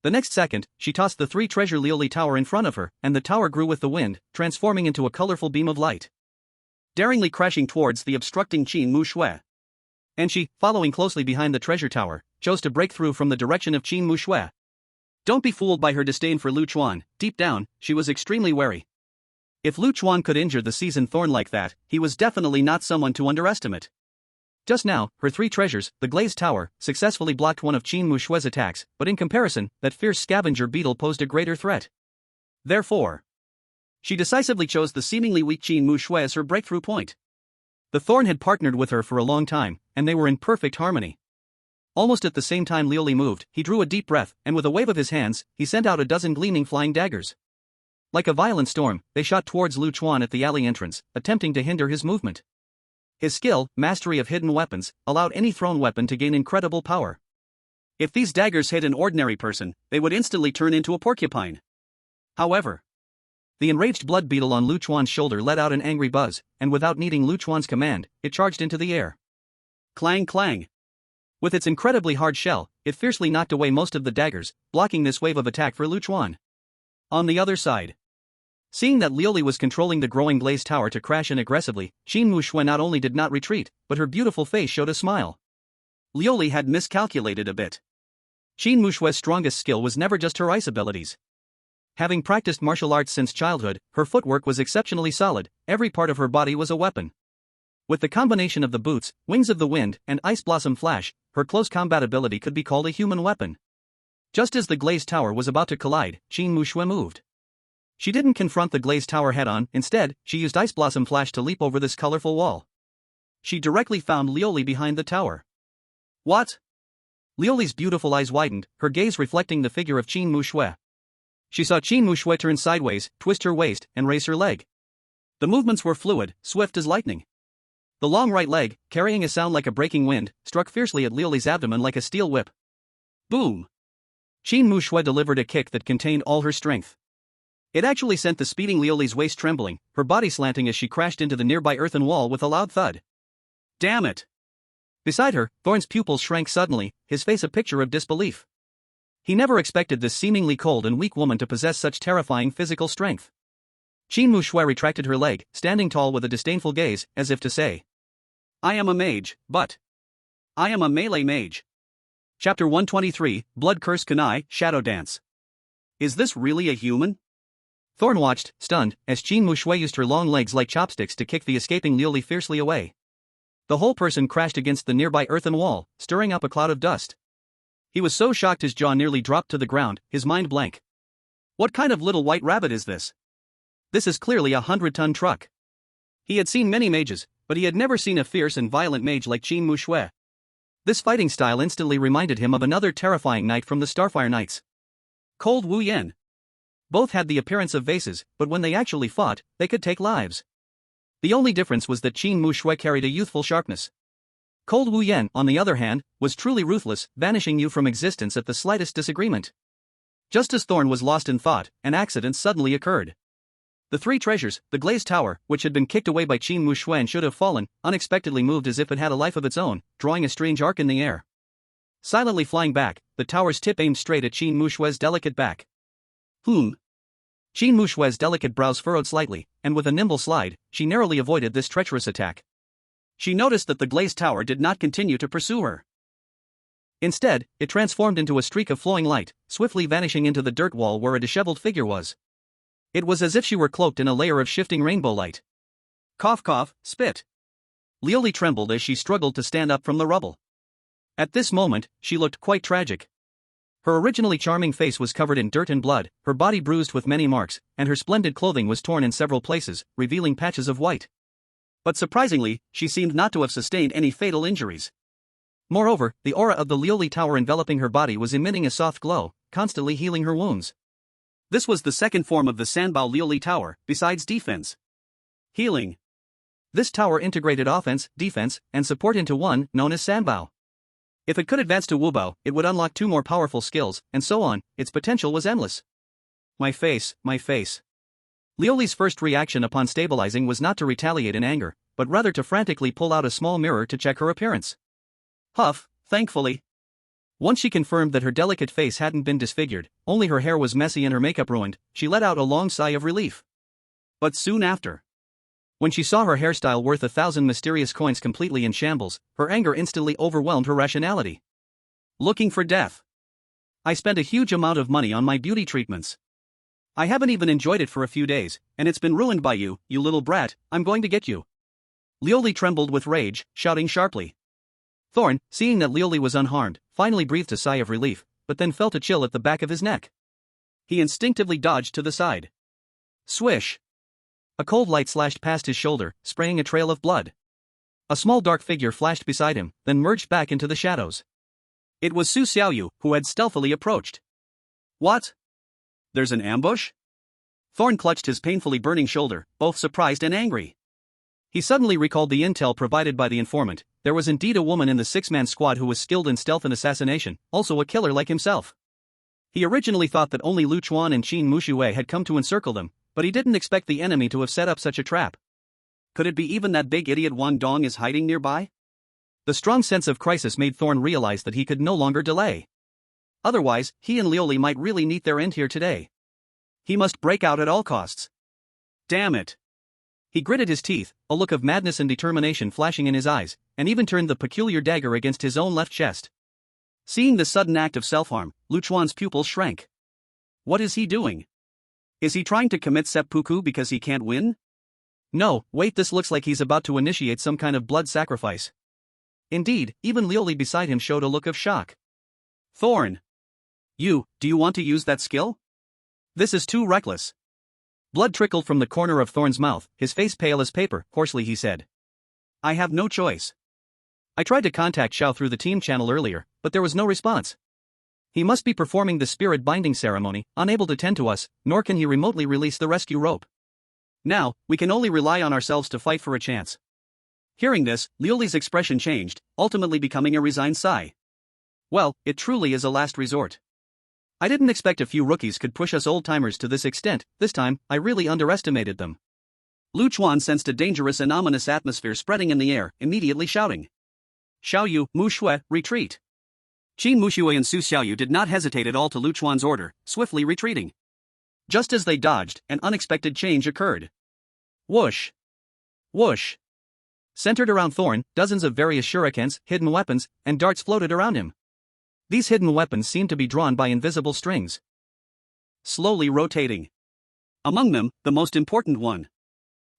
The next second, she tossed the 3 treasure Lioli tower in front of her, and the tower grew with the wind, transforming into a colorful beam of light, daringly crashing towards the obstructing Qin Muxue. And she, following closely behind the treasure tower, chose to break through from the direction of Qin Muxue. Don't be fooled by her disdain for Lu Chuan, deep down, she was extremely wary. If Lu Chuan could injure the seasoned Thorn like that, he was definitely not someone to underestimate. Just now, her 3 treasures, the glazed tower, successfully blocked one of Qin Muxue's attacks, but in comparison, that fierce scavenger beetle posed a greater threat. Therefore, she decisively chose the seemingly weak Qin Muxue as her breakthrough point. The Thorn had partnered with her for a long time, and they were in perfect harmony. Almost at the same time Lioli moved, he drew a deep breath, and with a wave of his hands, he sent out a dozen gleaming flying daggers. Like a violent storm, they shot towards Lu Chuan at the alley entrance, attempting to hinder his movement. His skill, mastery of hidden weapons, allowed any thrown weapon to gain incredible power. If these daggers hit an ordinary person, they would instantly turn into a porcupine. However, the enraged blood beetle on Lu Chuan's shoulder let out an angry buzz, and without needing Lu Chuan's command, it charged into the air. Clang clang. With its incredibly hard shell, it fiercely knocked away most of the daggers, blocking this wave of attack for Chuan. On the other side, seeing that Lioli was controlling the growing glazed tower to crash in aggressively, Qin Mushui not only did not retreat, but her beautiful face showed a smile. Lioli had miscalculated a bit. Qin Mushui's strongest skill was never just her ice abilities. Having practiced martial arts since childhood, her footwork was exceptionally solid, every part of her body was a weapon. With the combination of the boots, wings of the wind, and ice blossom flash, her close combat ability could be called a human weapon. Just as the glazed tower was about to collide, Qin Mushui moved. She didn't confront the glazed tower head-on, instead, she used ice blossom flash to leap over this colorful wall. She directly found Lioli behind the tower. What? Lioli's beautiful eyes widened, her gaze reflecting the figure of Qin Mushui. She saw Qin Mushui turn sideways, twist her waist, and raise her leg. The movements were fluid, swift as lightning. The long right leg, carrying a sound like a breaking wind, struck fiercely at Lioli's abdomen like a steel whip. Boom! Qin Mushui delivered a kick that contained all her strength. It actually sent the speeding Lioli's waist trembling, her body slanting as she crashed into the nearby earthen wall with a loud thud. Damn it! Beside her, Thorn's pupils shrank suddenly, his face a picture of disbelief. He never expected this seemingly cold and weak woman to possess such terrifying physical strength. Qin Mushui retracted her leg, standing tall with a disdainful gaze, as if to say, I am a mage, but I am a melee mage. Chapter 123, Blood Curse Kunai, Shadow Dance. Is this really a human? Thorn watched, stunned, as Qin Mushui used her long legs like chopsticks to kick the escaping Lioli fiercely away. The whole person crashed against the nearby earthen wall, stirring up a cloud of dust. He was so shocked his jaw nearly dropped to the ground, his mind blank. What kind of little white rabbit is this? This is clearly a 100-ton truck. He had seen many mages, but he had never seen a fierce and violent mage like Qin Mushui. This fighting style instantly reminded him of another terrifying knight from the Starfire Knights. Cold Wu Yen. Both had the appearance of vases, but when they actually fought, they could take lives. The only difference was that Qin Mushui carried a youthful sharpness. Cold Wu Yen, on the other hand, was truly ruthless, vanishing you from existence at the slightest disagreement. Just as Thorn was lost in thought, an accident suddenly occurred. The three treasures, the glazed tower, which had been kicked away by Qin Mushui and should have fallen, unexpectedly moved as if it had a life of its own, drawing a strange arc in the air. Silently flying back, the tower's tip aimed straight at Qin Mushui's delicate back. Qin Mushui's delicate brows furrowed slightly, and with a nimble slide, she narrowly avoided this treacherous attack. She noticed that the glazed tower did not continue to pursue her. Instead, it transformed into a streak of flowing light, swiftly vanishing into the dirt wall where a disheveled figure was. It was as if she were cloaked in a layer of shifting rainbow light. Cough cough, spit. Lioli trembled as she struggled to stand up from the rubble. At this moment, she looked quite tragic. Her originally charming face was covered in dirt and blood, her body bruised with many marks, and her splendid clothing was torn in several places, revealing patches of white. But surprisingly, she seemed not to have sustained any fatal injuries. Moreover, the aura of the Lioli tower enveloping her body was emitting a soft glow, constantly healing her wounds. This was the second form of the Sanbao Lioli tower, besides defense. Healing. This tower integrated offense, defense, and support into one, known as Sanbao. If it could advance to Wubao, it would unlock 2 more powerful skills, and so on. Its potential was endless. My face, my face. Lioli's first reaction upon stabilizing was not to retaliate in anger, but rather to frantically pull out a small mirror to check her appearance. Huff, thankfully. Once she confirmed that her delicate face hadn't been disfigured, only her hair was messy and her makeup ruined, she let out a long sigh of relief. But soon after, when she saw her hairstyle worth 1,000 mysterious coins completely in shambles, her anger instantly overwhelmed her rationality. Looking for death. I spent a huge amount of money on my beauty treatments. I haven't even enjoyed it for a few days, and it's been ruined by you, you little brat. I'm going to get you. Lioli trembled with rage, shouting sharply. Thorn, seeing that Lioli was unharmed, finally breathed a sigh of relief, but then felt a chill at the back of his neck. He instinctively dodged to the side. Swish! A cold light slashed past his shoulder, spraying a trail of blood. A small dark figure flashed beside him, then merged back into the shadows. It was Su Xiaoyu, who had stealthily approached. What? There's an ambush? Thorn clutched his painfully burning shoulder, both surprised and angry. He suddenly recalled the intel provided by the informant. There was indeed a woman in the 6-man squad who was skilled in stealth and assassination, also a killer like himself. He originally thought that only Chuan and Qin Mushui had come to encircle them, but he didn't expect the enemy to have set up such a trap. Could it be even that big idiot Wang Dong is hiding nearby? The strong sense of crisis made Thorn realize that he could no longer delay. Otherwise, he and Lioli might really meet their end here today. He must break out at all costs. Damn it. He gritted his teeth, a look of madness and determination flashing in his eyes, and even turned the peculiar dagger against his own left chest. Seeing this sudden act of self-harm, Chuan's pupils shrank. What is he doing? Is he trying to commit seppuku because he can't win? No, wait, this looks like he's about to initiate some kind of blood sacrifice. Indeed, even Lioli beside him showed a look of shock. Thorn! Do you want to use that skill? This is too reckless. Blood trickled from the corner of Thorn's mouth, his face pale as paper, hoarsely he said. I have no choice. I tried to contact Xiao through the team channel earlier, but there was no response. He must be performing the spirit binding ceremony, unable to tend to us, nor can he remotely release the rescue rope. Now, we can only rely on ourselves to fight for a chance. Hearing this, Lioli's expression changed, ultimately becoming a resigned sigh. Well, it truly is a last resort. I didn't expect a few rookies could push us old-timers to this extent. This time, I really underestimated them. Chuan sensed a dangerous and ominous atmosphere spreading in the air, immediately shouting. Xiaoyu, Mu Shui, retreat. Qin Mushui and Su Xiaoyu did not hesitate at all to Chuan's order, swiftly retreating. Just as they dodged, an unexpected change occurred. Whoosh! Whoosh! Centered around Thorn, dozens of various shurikens, hidden weapons, and darts floated around him. These hidden weapons seemed to be drawn by invisible strings. Slowly rotating. Among them, the most important one.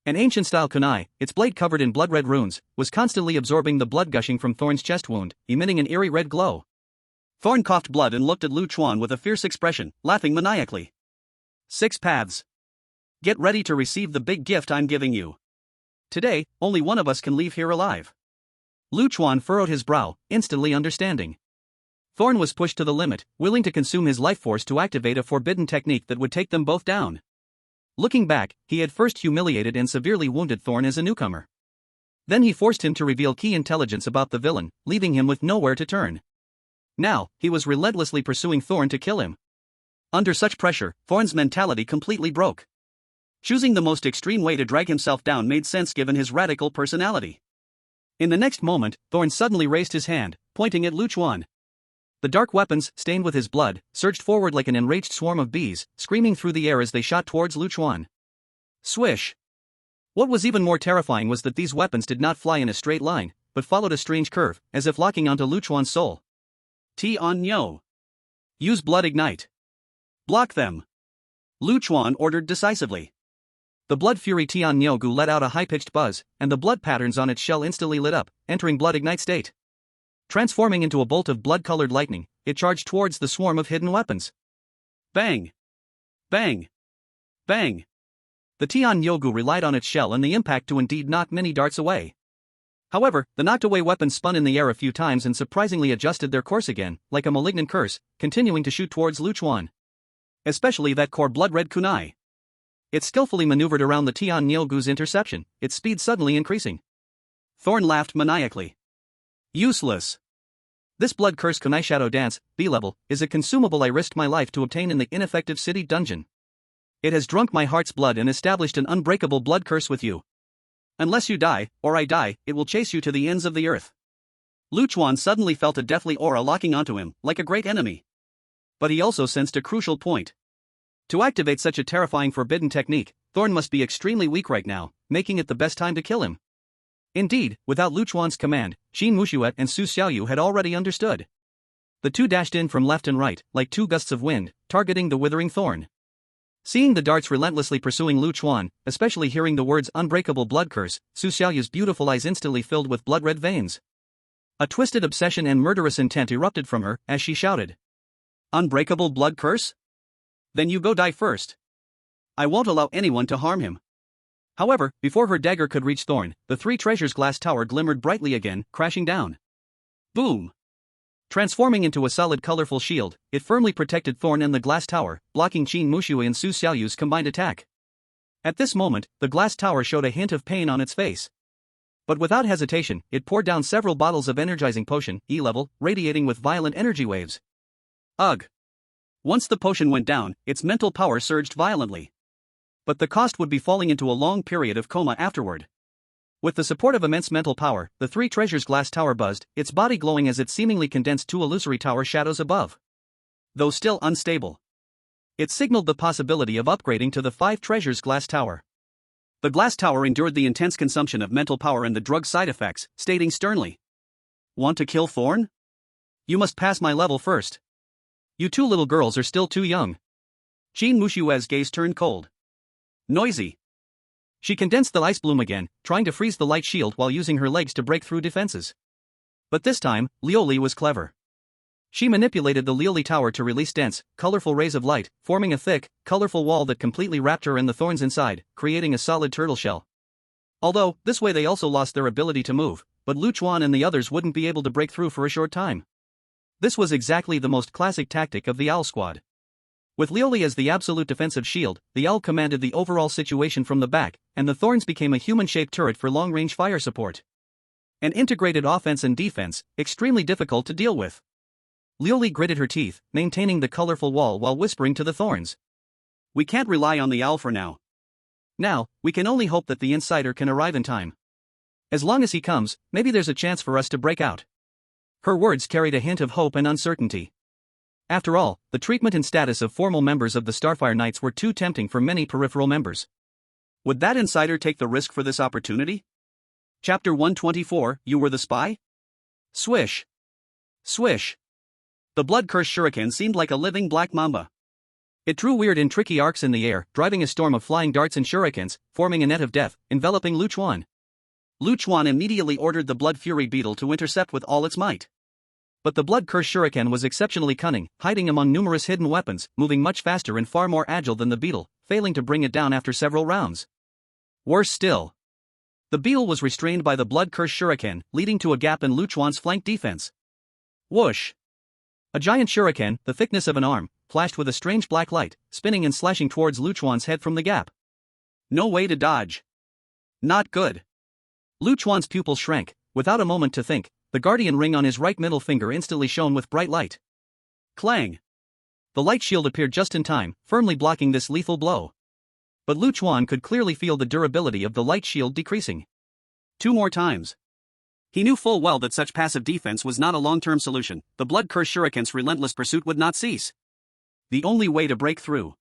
An ancient-style kunai, its blade covered in blood-red runes, was constantly absorbing the blood gushing from Thorn's chest wound, emitting an eerie red glow. Thorn coughed blood and looked at Chuan with a fierce expression, laughing maniacally. 6 paths. Get ready to receive the big gift I'm giving you. Today, only one of us can leave here alive. Chuan furrowed his brow, instantly understanding. Thorn was pushed to the limit, willing to consume his life force to activate a forbidden technique that would take them both down. Looking back, he had first humiliated and severely wounded Thorn as a newcomer. Then he forced him to reveal key intelligence about the villain, leaving him with nowhere to turn. Now, he was relentlessly pursuing Thorn to kill him. Under such pressure, Thorn's mentality completely broke. Choosing the most extreme way to drag himself down made sense given his radical personality. In the next moment, Thorn suddenly raised his hand, pointing at Chuan. The dark weapons, stained with his blood, surged forward like an enraged swarm of bees, screaming through the air as they shot towards Chuan. Swish! What was even more terrifying was that these weapons did not fly in a straight line, but followed a strange curve, as if locking onto Chuan's soul. Ti-on Nyo. Use blood ignite. Block them. Chuan ordered decisively. The blood fury Ti-on Nyo-gu let out a high-pitched buzz, and the blood patterns on its shell instantly lit up, entering blood ignite state. Transforming into a bolt of blood-colored lightning, it charged towards the swarm of hidden weapons. Bang! Bang! Bang! The Ti-on Nyo-gu relied on its shell and the impact to indeed knock many darts away. However, the knocked-away weapons spun in the air a few times and surprisingly adjusted their course again, like a malignant curse, continuing to shoot towards Chuan. Especially that core blood-red kunai. It skillfully maneuvered around the Ti-on Nyo-gu's interception, its speed suddenly increasing. Thorn laughed maniacally. Useless. This blood curse kunai shadow dance, B-level, is a consumable I risked my life to obtain in the ineffective city dungeon. It has drunk my heart's blood and established an unbreakable blood curse with you. Unless you die, or I die, it will chase you to the ends of the earth. Chuan suddenly felt a deathly aura locking onto him, like a great enemy. But he also sensed a crucial point. To activate such a terrifying forbidden technique, Thorn must be extremely weak right now, making it the best time to kill him. Indeed, without Chuan's command, Qin Mushui and Su Xiaoyu had already understood. The two dashed in from left and right, like two gusts of wind, targeting the withering Thorn. Seeing the darts relentlessly pursuing Chuan, especially hearing the words unbreakable blood curse, Su Xiaoyu's beautiful eyes instantly filled with blood-red veins. A twisted obsession and murderous intent erupted from her as she shouted. Unbreakable blood curse? Then you go die first. I won't allow anyone to harm him. However, before her dagger could reach Thorn, the Three Treasures glass tower glimmered brightly again, crashing down. Boom! Transforming into a solid colorful shield, it firmly protected Thorn and the glass tower, blocking Qin Mushui and Su Xiaoyu's combined attack. At this moment, the glass tower showed a hint of pain on its face. But without hesitation, it poured down several bottles of energizing potion, E-level, radiating with violent energy waves. Ugh! Once the potion went down, its mental power surged violently. But the cost would be falling into a long period of coma afterward. With the support of immense mental power, the three treasures glass tower buzzed, its body glowing as it seemingly condensed two illusory tower shadows above. Though still unstable, it signaled the possibility of upgrading to the five treasures glass tower. The glass tower endured the intense consumption of mental power and the drug side effects, stating sternly, "Want to kill Thorn? You must pass my level first. You two little girls are still too young." Jean Mushue's gaze turned cold. Noisy. She condensed the ice bloom again, trying to freeze the light shield while using her legs to break through defenses. But this time, Lioli was clever. She manipulated the Lioli tower to release dense, colorful rays of light, forming a thick, colorful wall that completely wrapped her and the thorns inside, creating a solid turtle shell. Although, this way they also lost their ability to move, but Chuan and the others wouldn't be able to break through for a short time. This was exactly the most classic tactic of the Owl Squad. With Lioli as the absolute defensive shield, the Owl commanded the overall situation from the back, and the thorns became a human-shaped turret for long-range fire support. An integrated offense and defense, extremely difficult to deal with. Lioli gritted her teeth, maintaining the colorful wall while whispering to the thorns. "We can't rely on the owl for now. Now, we can only hope that the insider can arrive in time. As long as he comes, maybe there's a chance for us to break out." Her words carried a hint of hope and uncertainty. After all, the treatment and status of formal members of the Starfire Knights were too tempting for many peripheral members. Would that insider take the risk for this opportunity? Chapter 124, You Were the Spy? Swish. Swish. The blood-cursed shuriken seemed like a living black mamba. It drew weird and tricky arcs in the air, driving a storm of flying darts and shurikens, forming a net of death, enveloping Chuan. Chuan immediately ordered the Blood Fury beetle to intercept with all its might. But the blood-cursed shuriken was exceptionally cunning, hiding among numerous hidden weapons, moving much faster and far more agile than the beetle, failing to bring it down after several rounds. Worse still, the beetle was restrained by the blood-cursed shuriken, leading to a gap in Chuan's flank defense. Whoosh! A giant shuriken, the thickness of an arm, flashed with a strange black light, spinning and slashing towards Chuan's head from the gap. No way to dodge. Not good. Chuan's pupils shrank. Without a moment to think, the guardian ring on his right middle finger instantly shone with bright light. Clang! The light shield appeared just in time, firmly blocking this lethal blow. But Chuan could clearly feel the durability of the light shield decreasing. 2 more times. He knew full well that such passive defense was not a long-term solution. The blood-cursed shuriken's relentless pursuit would not cease. The only way to break through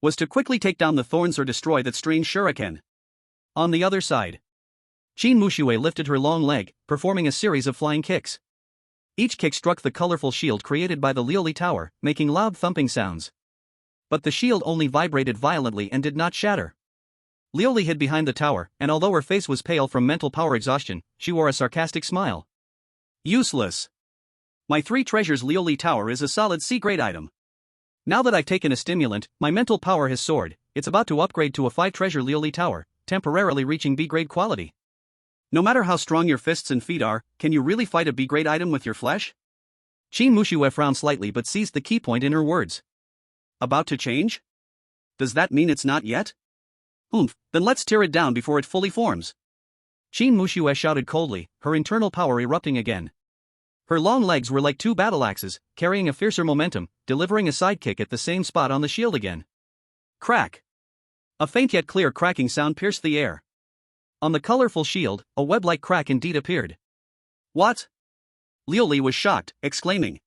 was to quickly take down the thorns or destroy that strange shuriken. On the other side, Jean Mushue lifted her long leg, performing a series of flying kicks. Each kick struck the colorful shield created by the Lioli tower, making loud thumping sounds. But the shield only vibrated violently and did not shatter. Lioli hid behind the tower, and although her face was pale from mental power exhaustion, she wore a sarcastic smile. Useless. My 3 treasures Lioli tower is a solid C-grade item. Now that I've taken a stimulant, my mental power has soared. It's about to upgrade to a 5-treasure Lioli tower, temporarily reaching B-grade quality. No matter how strong your fists and feet are, can you really fight a B-grade item with your flesh? Jean Mushue frowned slightly but seized the key point in her words. About to change? Does that mean it's not yet? Then let's tear it down before it fully forms. Jean Mushue shouted coldly, her internal power erupting again. Her long legs were like 2 battle axes, carrying a fiercer momentum, delivering a sidekick at the same spot on the shield again. Crack! A faint yet clear cracking sound pierced the air. On the colorful shield, a web-like crack indeed appeared. What? Lioli was shocked, exclaiming.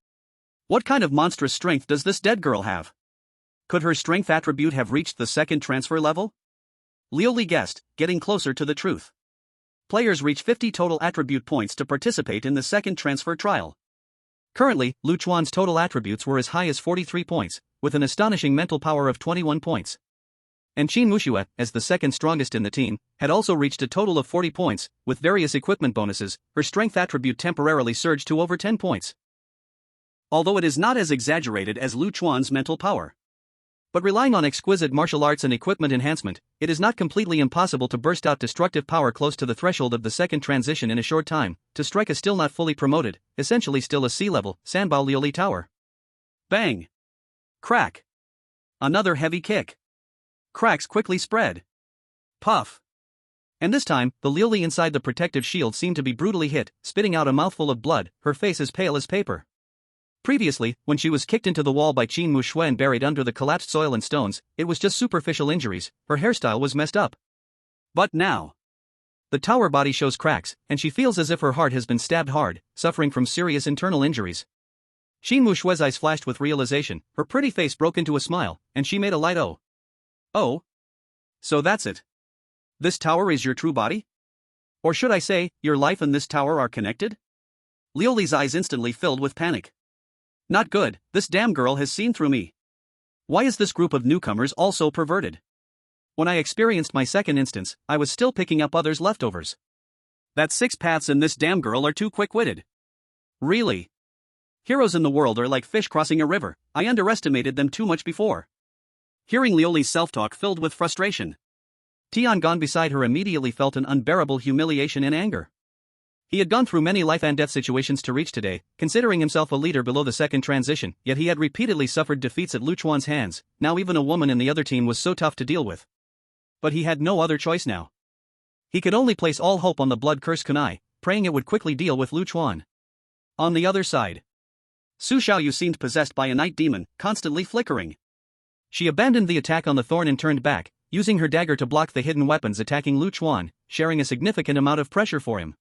What kind of monstrous strength does this dead girl have? Could her strength attribute have reached the 2nd transfer level? Lioli guessed, getting closer to the truth. Players reach 50 total attribute points to participate in the 2nd transfer trial. Currently, Chuan's total attributes were as high as 43 points, with an astonishing mental power of 21 points. And Jean Mushue, as the 2nd strongest in the team, had also reached a total of 40 points, with various equipment bonuses. Her strength attribute temporarily surged to over 10 points. Although it is not as exaggerated as Chuan's mental power. But relying on exquisite martial arts and equipment enhancement, it is not completely impossible to burst out destructive power close to the threshold of the 2nd transition in a short time, to strike a still not fully promoted, essentially still a C-level, Sanbao Lioli tower. Bang! Crack! Another heavy kick. Cracks quickly spread. Puff! And this time, the Lioli inside the protective shield seemed to be brutally hit, spitting out a mouthful of blood, her face as pale as paper. Previously, when she was kicked into the wall by Jean Mushue and buried under the collapsed soil and stones, it was just superficial injuries, her hairstyle was messed up. But now, The tower body shows cracks, and she feels as if her heart has been stabbed hard, suffering from serious internal injuries. Xin Mushue's eyes flashed with realization, her pretty face broke into a smile, and she made a light "oh." Oh? So that's it. This tower is your true body? Or should I say, your life and this tower are connected? Liuli's eyes instantly filled with panic. Not good, this damn girl has seen through me. Why is this group of newcomers all so perverted? When I experienced my second instance, I was still picking up others' leftovers. That 6 paths and this damn girl are too quick-witted. Really? Heroes in the world are like fish crossing a river, I underestimated them too much before. Hearing Liuli's self-talk filled with frustration, Tiangong beside her immediately felt an unbearable humiliation and anger. He had gone through many life and death situations to reach today, considering himself a leader below the second transition, yet he had repeatedly suffered defeats at Chuan's hands. Now even a woman in the other team was so tough to deal with. But he had no other choice now. He could only place all hope on the blood-cursed kunai, praying it would quickly deal with Chuan. On the other side, Su Xiaoyu seemed possessed by a night demon, constantly flickering. She abandoned the attack on the thorn and turned back, using her dagger to block the hidden weapons attacking Chuan, sharing a significant amount of pressure for him.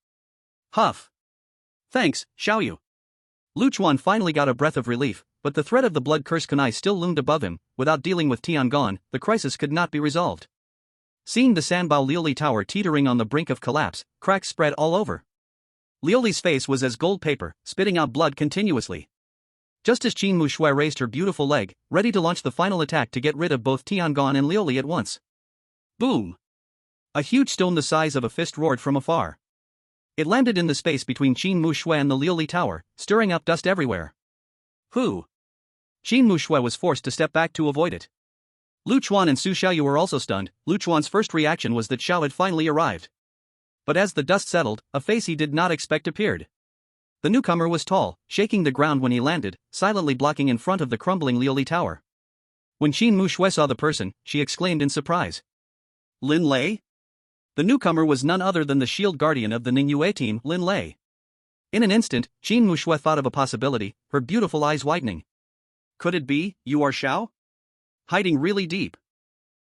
Huff. Thanks, Xiaoyu. Chuan finally got a breath of relief, but the threat of the blood-cursed kunai still loomed above him. Without dealing with Tiangong, the crisis could not be resolved. Seeing the Sanbao Liuli tower teetering on the brink of collapse, cracks spread all over. Liuli's face was as gold paper, spitting out blood continuously. Just as Qin Muxue raised her beautiful leg, ready to launch the final attack to get rid of both Tiangong and Liuli at once. Boom! A huge stone the size of a fist roared from afar. It landed in the space between Qin Muxue and the Liuli tower, stirring up dust everywhere. Who? Qin Muxue was forced to step back to avoid it. Chuan and Su Xiaoyu were also stunned. Chuan's first reaction was that Xiao had finally arrived. But as the dust settled, a face he did not expect appeared. The newcomer was tall, shaking the ground when he landed, silently blocking in front of the crumbling Liuli tower. When Qin Muxue saw the person, she exclaimed in surprise. Lin Lei? The newcomer was none other than the shield guardian of the Ningyue team, Lin Lei. In an instant, Qin Muxue thought of a possibility, her beautiful eyes widening. Could it be, you are Xiao? Hiding really deep.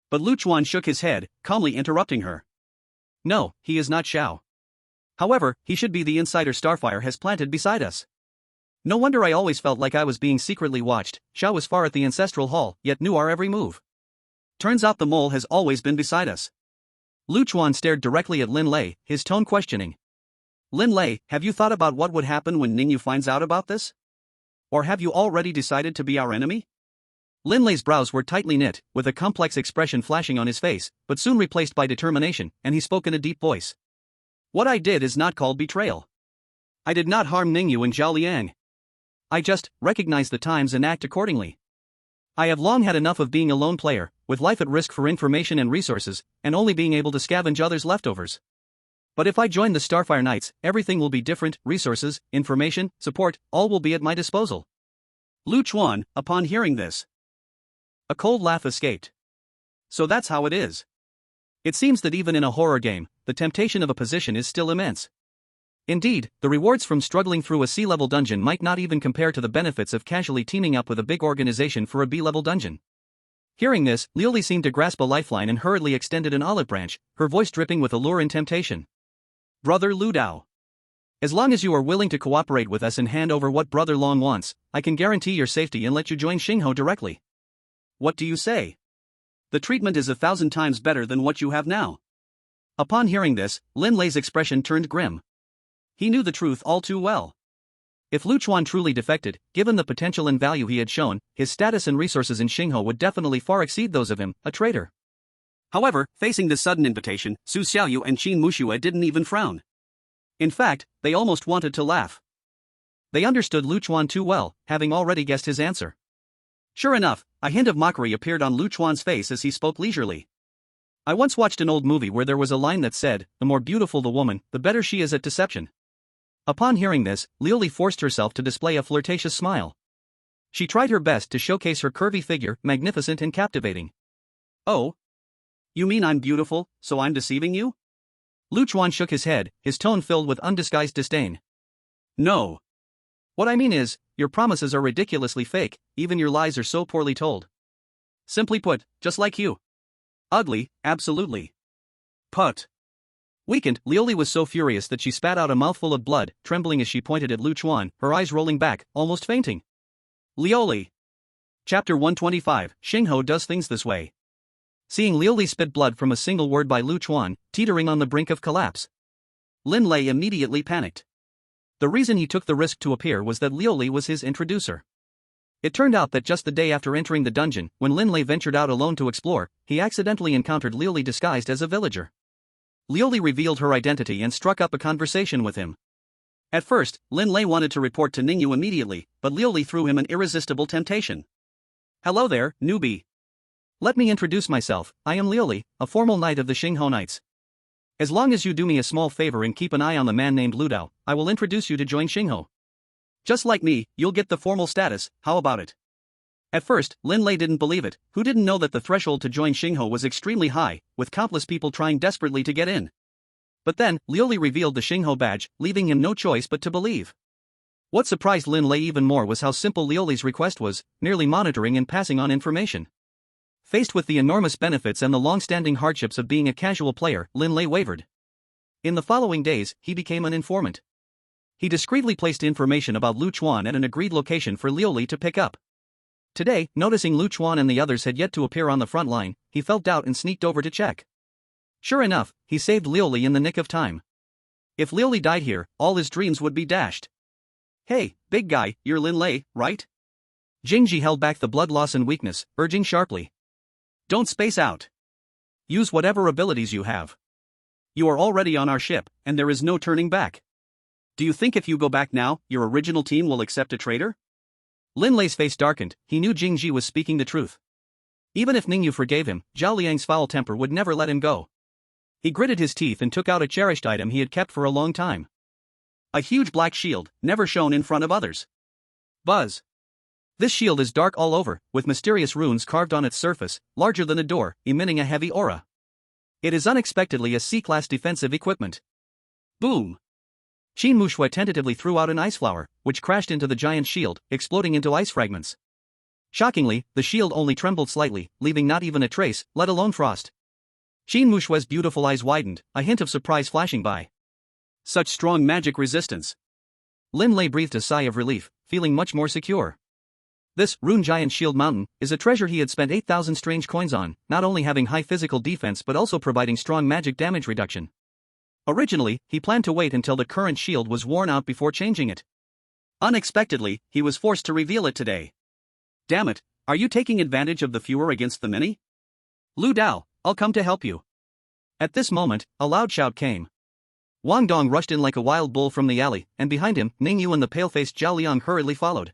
But Chuan shook his head, calmly interrupting her. No, he is not Xiao. However, he should be the insider Starfire has planted beside us. No wonder I always felt like I was being secretly watched. Xiao was far at the ancestral hall, yet knew our every move. Turns out the mole has always been beside us. Chuan stared directly at Lin Lei, his tone questioning. Lin Lei, have you thought about what would happen when Ningyu finds out about this? Or have you already decided to be our enemy? Lin Lei's brows were tightly knit, with a complex expression flashing on his face, but soon replaced by determination, and he spoke in a deep voice. What I did is not called betrayal. I did not harm Ningyu and Zhao Liang. I just recognize the times and act accordingly. I have long had enough of being a lone player, with life at risk for information and resources, and only being able to scavenge others' leftovers. But if I join the Starfire Knights, everything will be different. Resources, information, support, all will be at my disposal. Chuan, upon hearing this, a cold laugh escaped. So that's how it is. It seems that even in a horror game, the temptation of a position is still immense. Indeed, the rewards from struggling through a C-level dungeon might not even compare to the benefits of casually teaming up with a big organization for a B-level dungeon. Hearing this, Liuli seemed to grasp a lifeline and hurriedly extended an olive branch, her voice dripping with allure and temptation. Brother Lu Dao. As long as you are willing to cooperate with us and hand over what Brother Long wants, I can guarantee your safety and let you join Xingho directly. What do you say? The treatment is 1,000 times better than what you have now. Upon hearing this, Lin Lei's expression turned grim. He knew the truth all too well. If Chuan truly defected, given the potential and value he had shown, his status and resources in Xingho would definitely far exceed those of him, a traitor. However, facing this sudden invitation, Su Xiaoyu and Qin Muxue didn't even frown. In fact, they almost wanted to laugh. They understood Chuan too well, having already guessed his answer. Sure enough, a hint of mockery appeared on Chuan's face as he spoke leisurely. I once watched an old movie where there was a line that said, the more beautiful the woman, the better she is at deception. Upon hearing this, Liuli forced herself to display a flirtatious smile. She tried her best to showcase her curvy figure, magnificent and captivating. Oh? You mean I'm beautiful, so I'm deceiving you? Chuan shook his head, his tone filled with undisguised disdain. No. What I mean is, your promises are ridiculously fake, even your lies are so poorly told. Simply put, just like you. Ugly, absolutely. Put. Weakened, Lioli was so furious that she spat out a mouthful of blood, trembling as she pointed at Lu Chuan, her eyes rolling back, almost fainting. Lioli. Chapter 125, Xingho does things this way. Seeing Lioli spit blood from a single word by Lu Chuan, teetering on the brink of collapse, Lin Lei immediately panicked. The reason he took the risk to appear was that Lioli was his introducer. It turned out that just the day after entering the dungeon, when Lin Lei ventured out alone to explore, he accidentally encountered Lioli disguised as a villager. Lioli revealed her identity and struck up a conversation with him. At first, Lin Lei wanted to report to Ningyu immediately, but Lioli threw him an irresistible temptation. Hello there, newbie. Let me introduce myself, I am Lioli, a formal knight of the Xingho Knights. As long as you do me a small favor and keep an eye on the man named Lu Dao, I will introduce you to join Xingho. Just like me, you'll get the formal status, how about it? At first, Lin Lei didn't believe it. Who didn't know that the threshold to join Xingho was extremely high, with countless people trying desperately to get in? But then, Lioli revealed the Xingho badge, leaving him no choice but to believe. What surprised Lin Lei even more was how simple Lioli's request was, merely monitoring and passing on information. Faced with the enormous benefits and the long-standing hardships of being a casual player, Lin Lei wavered. In the following days, he became an informant. He discreetly placed information about Lu Chuan at an agreed location for Lioli to pick up. Today, noticing Lu Chuan and the others had yet to appear on the front line, he felt doubt and sneaked over to check. Sure enough, he saved Lioli in the nick of time. If Lioli died here, all his dreams would be dashed. Hey, big guy, you're Lin Lei, right? Jingji held back the blood loss and weakness, urging sharply. Don't space out. Use whatever abilities you have. You are already on our ship, and there is no turning back. Do you think if you go back now, your original team will accept a traitor? Lin Lei's face darkened. He knew Jingji was speaking the truth. Even if Ningyu forgave him, Zhao Liang's foul temper would never let him go. He gritted his teeth and took out a cherished item he had kept for a long time. A huge black shield, never shown in front of others. Buzz. This shield is dark all over, with mysterious runes carved on its surface, larger than a door, emitting a heavy aura. It is unexpectedly a C-class defensive equipment. Boom. Qin Mushui tentatively threw out an ice flower, which crashed into the giant shield, exploding into ice fragments. Shockingly, the shield only trembled slightly, leaving not even a trace, let alone frost. Qin Mushui's beautiful eyes widened, a hint of surprise flashing by. Such strong magic resistance. Lin Lei breathed a sigh of relief, feeling much more secure. This rune giant shield mountain is a treasure he had spent 8,000 strange coins on, not only having high physical defense but also providing strong magic damage reduction. Originally, he planned to wait until the current shield was worn out before changing it. Unexpectedly, he was forced to reveal it today. Damn it, are you taking advantage of the fewer against the many? Lu Dao, I'll come to help you. At this moment, a loud shout came. Wang Dong rushed in like a wild bull from the alley, and behind him, Ningyu and the pale-faced Zhao Liang hurriedly followed.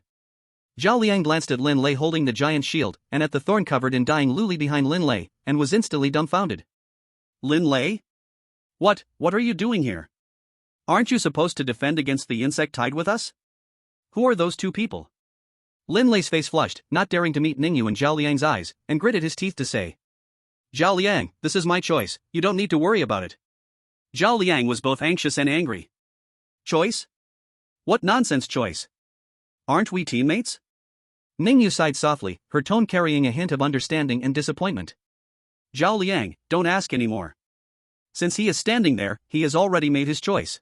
Zhao Liang glanced at Lin Lei holding the giant shield, and at the thorn-covered and dying Luli behind Lin Lei, and was instantly dumbfounded. Lin Lei? What are you doing here? Aren't you supposed to defend against the insect tide with us? Who are those two people? Lin Lei's face flushed, not daring to meet Ningyu in Zhao Liang's eyes, and gritted his teeth to say. Zhao Liang, this is my choice, you don't need to worry about it. Zhao Liang was both anxious and angry. Choice? What nonsense choice? Aren't we teammates? Ningyu sighed softly, her tone carrying a hint of understanding and disappointment. Zhao Liang, don't ask anymore. Since he is standing there, he has already made his choice.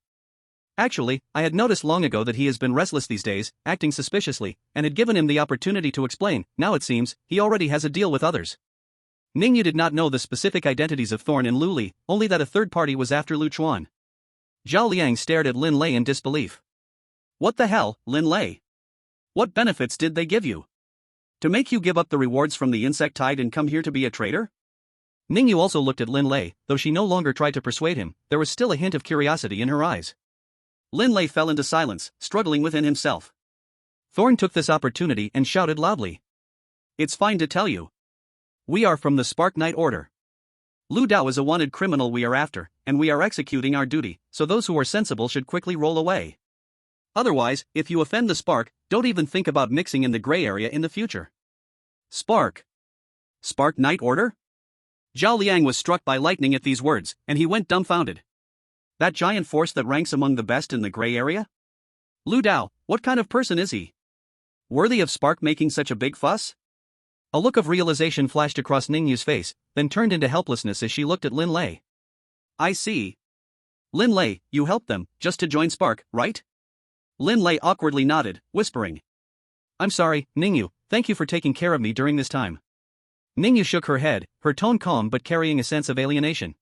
Actually, I had noticed long ago that he has been restless these days, acting suspiciously, and had given him the opportunity to explain. Now it seems, he already has a deal with others. Ningyu did not know the specific identities of Thorn and Luli, only that a third party was after Lu Chuan. Zhao Liang stared at Lin Lei in disbelief. What the hell, Lin Lei? What benefits did they give you? To make you give up the rewards from the insect tide and come here to be a traitor? Ningyu also looked at Lin Lei, though she no longer tried to persuade him, there was still a hint of curiosity in her eyes. Lin Lei fell into silence, struggling within himself. Thorn took this opportunity and shouted loudly. It's fine to tell you. We are from the Spark Knight Order. Lu Dao is a wanted criminal we are after, and we are executing our duty, so those who are sensible should quickly roll away. Otherwise, if you offend the Spark, don't even think about mixing in the gray area in the future. Spark Knight Order? Zhao Liang was struck by lightning at these words, and he went dumbfounded. That giant force that ranks among the best in the gray area? Lu Dao, what kind of person is he? Worthy of Spark making such a big fuss? A look of realization flashed across Ningyu's face, then turned into helplessness as she looked at Lin Lei. I see. Lin Lei, you helped them, just to join Spark, right? Lin Lei awkwardly nodded, whispering. I'm sorry, Ningyu, thank you for taking care of me during this time. Ningyu shook her head, her tone calm but carrying a sense of alienation.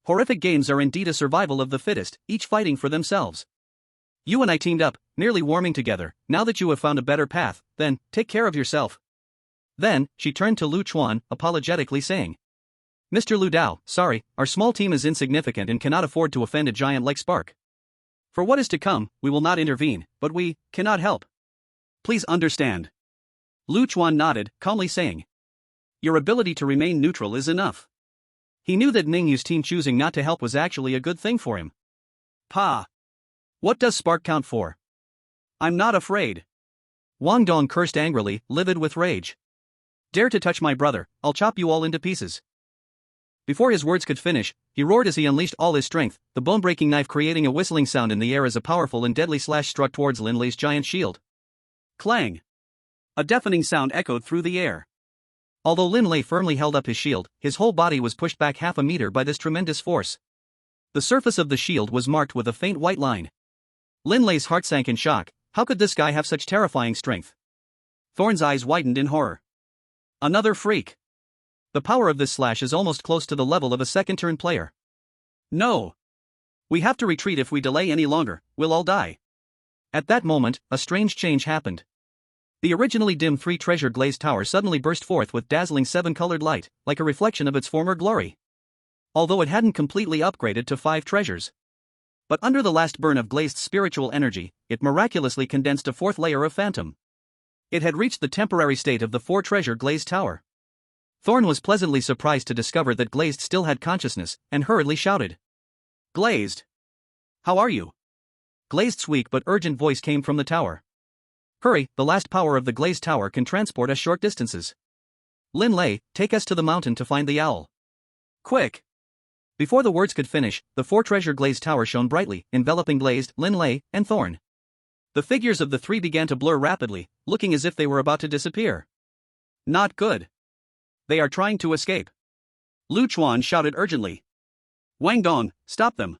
Horrific games are indeed a survival of the fittest, each fighting for themselves. You and I teamed up, nearly warming together. Now that you have found a better path, then, take care of yourself. Then, she turned to Lu Chuan, apologetically saying. Mr. Lu Dao, sorry, our small team is insignificant and cannot afford to offend a giant like Spark. For what is to come, we will not intervene, but we cannot help. Please understand. Lu Chuan nodded, calmly saying. Your ability to remain neutral is enough. He knew that Ningyu's team choosing not to help was actually a good thing for him. Pa! What does Spark count for? I'm not afraid. Wang Dong cursed angrily, livid with rage. Dare to touch my brother, I'll chop you all into pieces. Before his words could finish, he roared as he unleashed all his strength, the bone-breaking knife creating a whistling sound in the air as a powerful and deadly slash struck towards Lin Lei's giant shield. Clang! A deafening sound echoed through the air. Although Lin Lei firmly held up his shield, his whole body was pushed back half a meter by this tremendous force. The surface of the shield was marked with a faint white line. Lin Lei's heart sank in shock. How could this guy have such terrifying strength? Thorn's eyes widened in horror. Another freak. The power of this slash is almost close to the level of a second-turn player. No. We have to retreat. If we delay any longer, we'll all die. At that moment, a strange change happened. The originally dim three-treasure glazed tower suddenly burst forth with dazzling seven-colored light, like a reflection of its former glory. Although it hadn't completely upgraded to 5 treasures. But under the last burn of glazed spiritual energy, it miraculously condensed a 4th layer of phantom. It had reached the temporary state of the 4-treasure glazed tower. Thorn was pleasantly surprised to discover that Glazed still had consciousness, and hurriedly shouted. Glazed! How are you? Glazed's weak but urgent voice came from the tower. Hurry, the last power of the glazed tower can transport us short distances. Lin Lei, take us to the mountain to find the owl. Quick! Before the words could finish, the 4-treasure glazed tower shone brightly, enveloping Glazed, Lin Lei, and Thorn. The figures of the three began to blur rapidly, looking as if they were about to disappear. Not good. They are trying to escape. Lu Chuan shouted urgently. Wang Dong, stop them.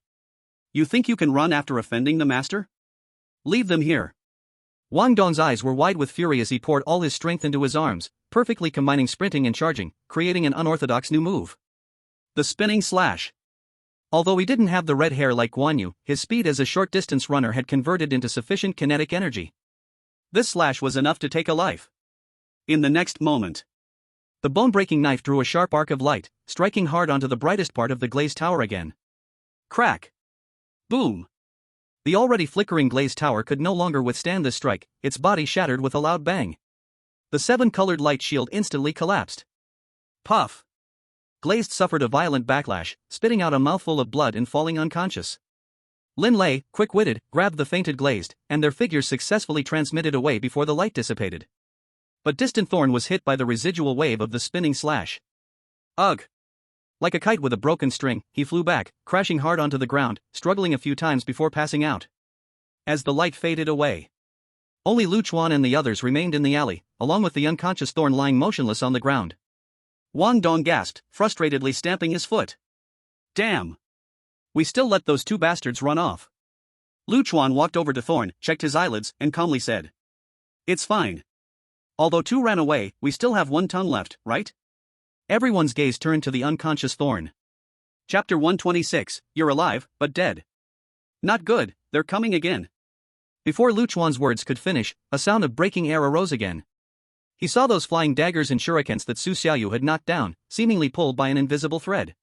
You think you can run after offending the master? Leave them here. Wang Dong's eyes were wide with fury as he poured all his strength into his arms, perfectly combining sprinting and charging, creating an unorthodox new move. The spinning slash. Although he didn't have the red hair like Guan Yu, his speed as a short-distance runner had converted into sufficient kinetic energy. This slash was enough to take a life. In the next moment, the bone-breaking knife drew a sharp arc of light, striking hard onto the brightest part of the glazed tower again. Crack! Boom! The already flickering glazed tower could no longer withstand this strike, its body shattered with a loud bang. The 7-colored light shield instantly collapsed. Puff! Glazed suffered a violent backlash, spitting out a mouthful of blood and falling unconscious. Lin Lei, quick-witted, grabbed the fainted Glazed, and their figures successfully transmitted away before the light dissipated. But distant Thorn was hit by the residual wave of the spinning slash. Ugh! Like a kite with a broken string, he flew back, crashing hard onto the ground, struggling a few times before passing out. As the light faded away, only Lu Chuan and the others remained in the alley, along with the unconscious Thorn lying motionless on the ground. Wang Dong gasped, frustratedly stamping his foot. Damn! We still let those 2 bastards run off. Lu Chuan walked over to Thorn, checked his eyelids, and calmly said. It's fine. Although 2 ran away, we still have 1 tongue left, right? Everyone's gaze turned to the unconscious Thorn. Chapter 126, You're alive, but dead. Not good, they're coming again. Before Lu Chuan's words could finish, a sound of breaking air arose again. He saw those flying daggers and shurikens that Su Xiaoyu had knocked down, seemingly pulled by an invisible thread.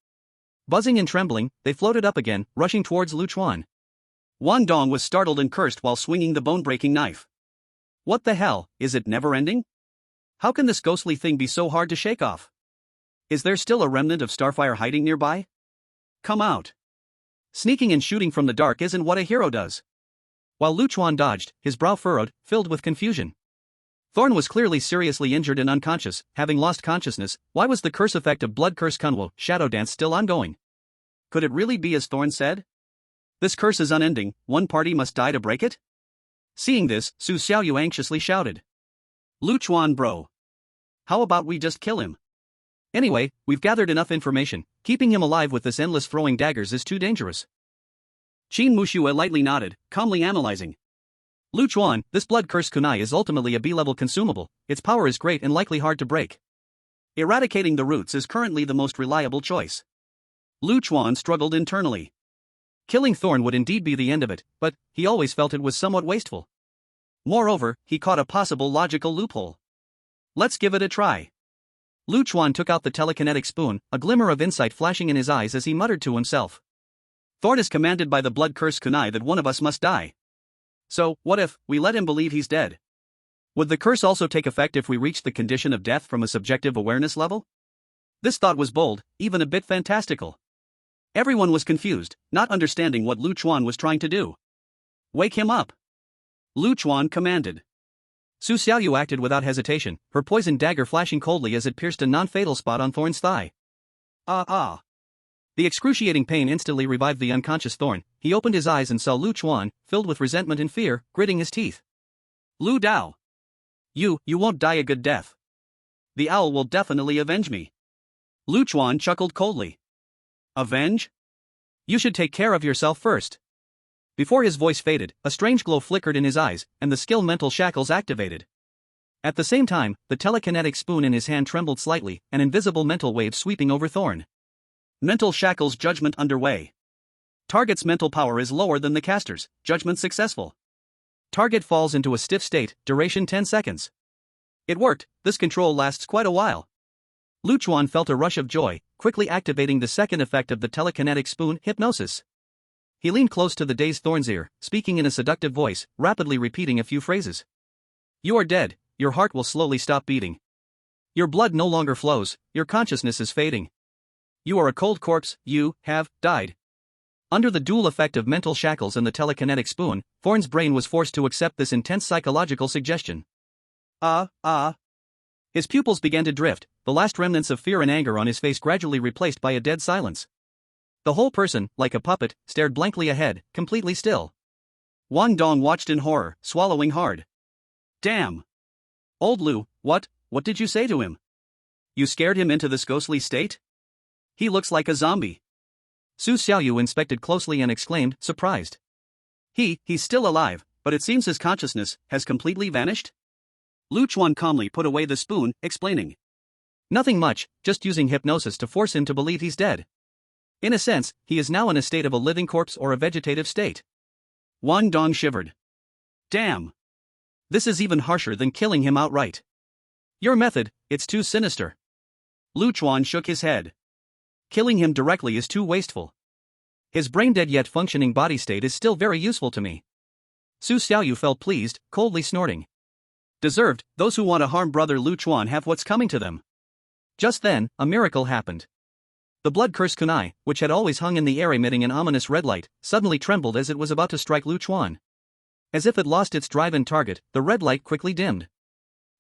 Buzzing and trembling, they floated up again, rushing towards Lu Chuan. Wang Dong was startled and cursed while swinging the bone-breaking knife. What the hell, is it never-ending? How can this ghostly thing be so hard to shake off? Is there still a remnant of Starfire hiding nearby? Come out. Sneaking and shooting from the dark isn't what a hero does. While Lu Chuan dodged, his brow furrowed, filled with confusion. Thorn was clearly seriously injured and unconscious, having lost consciousness. Why was the curse effect of Blood Curse Kunwo Shadow Dance still ongoing? Could it really be as Thorn said? This curse is unending, one party must die to break it? Seeing this, Su Xiaoyu anxiously shouted. Lu Chuan bro. How about we just kill him? Anyway, we've gathered enough information. Keeping him alive with this endless throwing daggers is too dangerous. Qin Mushue lightly nodded, calmly analyzing. Lu Chuan, this blood-cursed kunai is ultimately a B-level consumable, its power is great and likely hard to break. Eradicating the roots is currently the most reliable choice. Lu Chuan struggled internally. Killing Thorn would indeed be the end of it, but he always felt it was somewhat wasteful. Moreover, he caught a possible logical loophole. Let's give it a try. Lu Chuan took out the telekinetic spoon, a glimmer of insight flashing in his eyes as he muttered to himself. Thorn is commanded by the blood-cursed kunai that one of us must die. So, what if we let him believe he's dead? Would the curse also take effect if we reached the condition of death from a subjective awareness level? This thought was bold, even a bit fantastical. Everyone was confused, not understanding what Lu Chuan was trying to do. Wake him up! Lu Chuan commanded. Su Xiaoyu acted without hesitation, her poisoned dagger flashing coldly as it pierced a non-fatal spot on Thorn's thigh. Ah! The excruciating pain instantly revived the unconscious Thorn. He opened his eyes and saw Lu Chuan, filled with resentment and fear, gritting his teeth. Lu Dao! You won't die a good death. The owl will definitely avenge me. Lu Chuan chuckled coldly. Avenge? You should take care of yourself first. Before his voice faded, a strange glow flickered in his eyes, and the skill mental shackles activated. At the same time, the telekinetic spoon in his hand trembled slightly, an invisible mental wave sweeping over Thorn. Mental shackles judgment underway. Target's mental power is lower than the caster's, judgment successful. Target falls into a stiff state, duration 10 seconds. It worked, this control lasts quite a while. Lu Chuan felt a rush of joy, quickly activating the second effect of the telekinetic spoon, hypnosis. He leaned close to the dazed Thorn's ear, speaking in a seductive voice, rapidly repeating a few phrases. You are dead, your heart will slowly stop beating. Your blood no longer flows, your consciousness is fading. You are a cold corpse, you have died. Under the dual effect of mental shackles and the telekinetic spoon, Thorn's brain was forced to accept this intense psychological suggestion. His pupils began to drift, the last remnants of fear and anger on his face gradually replaced by a dead silence. The whole person, like a puppet, stared blankly ahead, completely still. Wang Dong watched in horror, swallowing hard. Damn! Old Lu, what did you say to him? You scared him into this ghostly state? He looks like a zombie. Su Xiaoyu inspected closely and exclaimed, surprised. He's still alive, but it seems his consciousness has completely vanished? Lu Chuan calmly put away the spoon, explaining. Nothing much, just using hypnosis to force him to believe he's dead. In a sense, he is now in a state of a living corpse or a vegetative state. Wang Dong shivered. Damn! This is even harsher than killing him outright. Your method, it's too sinister. Lu Chuan shook his head. Killing him directly is too wasteful. His brain-dead yet functioning body state is still very useful to me. Su Xiaoyu felt pleased, coldly snorting. Deserved, those who want to harm brother Lu Chuan have what's coming to them. Just then, a miracle happened. The blood-cursed kunai, which had always hung in the air emitting an ominous red light, suddenly trembled as it was about to strike Lu Chuan. As if it lost its drive and target, the red light quickly dimmed.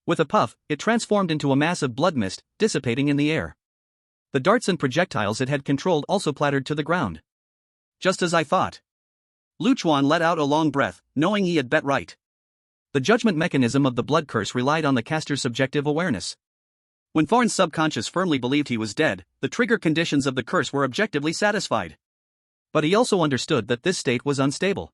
With a puff, it transformed into a mass of blood mist, dissipating in the air. The darts and projectiles it had controlled also clattered to the ground. Just as I thought. Lu Chuan let out a long breath, knowing he had bet right. The judgment mechanism of the blood curse relied on the caster's subjective awareness. When Thorn's subconscious firmly believed he was dead, the trigger conditions of the curse were objectively satisfied. But he also understood that this state was unstable.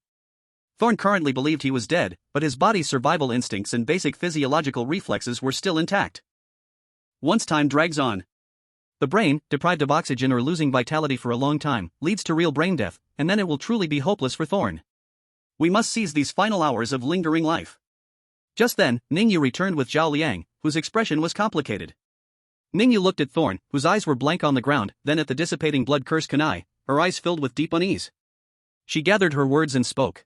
Thorn currently believed he was dead, but his body's survival instincts and basic physiological reflexes were still intact. Once time drags on, the brain, deprived of oxygen or losing vitality for a long time, leads to real brain death, and then it will truly be hopeless for Thorn. We must seize these final hours of lingering life. Just then, Ningyu returned with Zhao Liang, whose expression was complicated. Ningyu looked at Thorn, whose eyes were blank on the ground, then at the dissipating blood-cursed kunai, her eyes filled with deep unease. She gathered her words and spoke.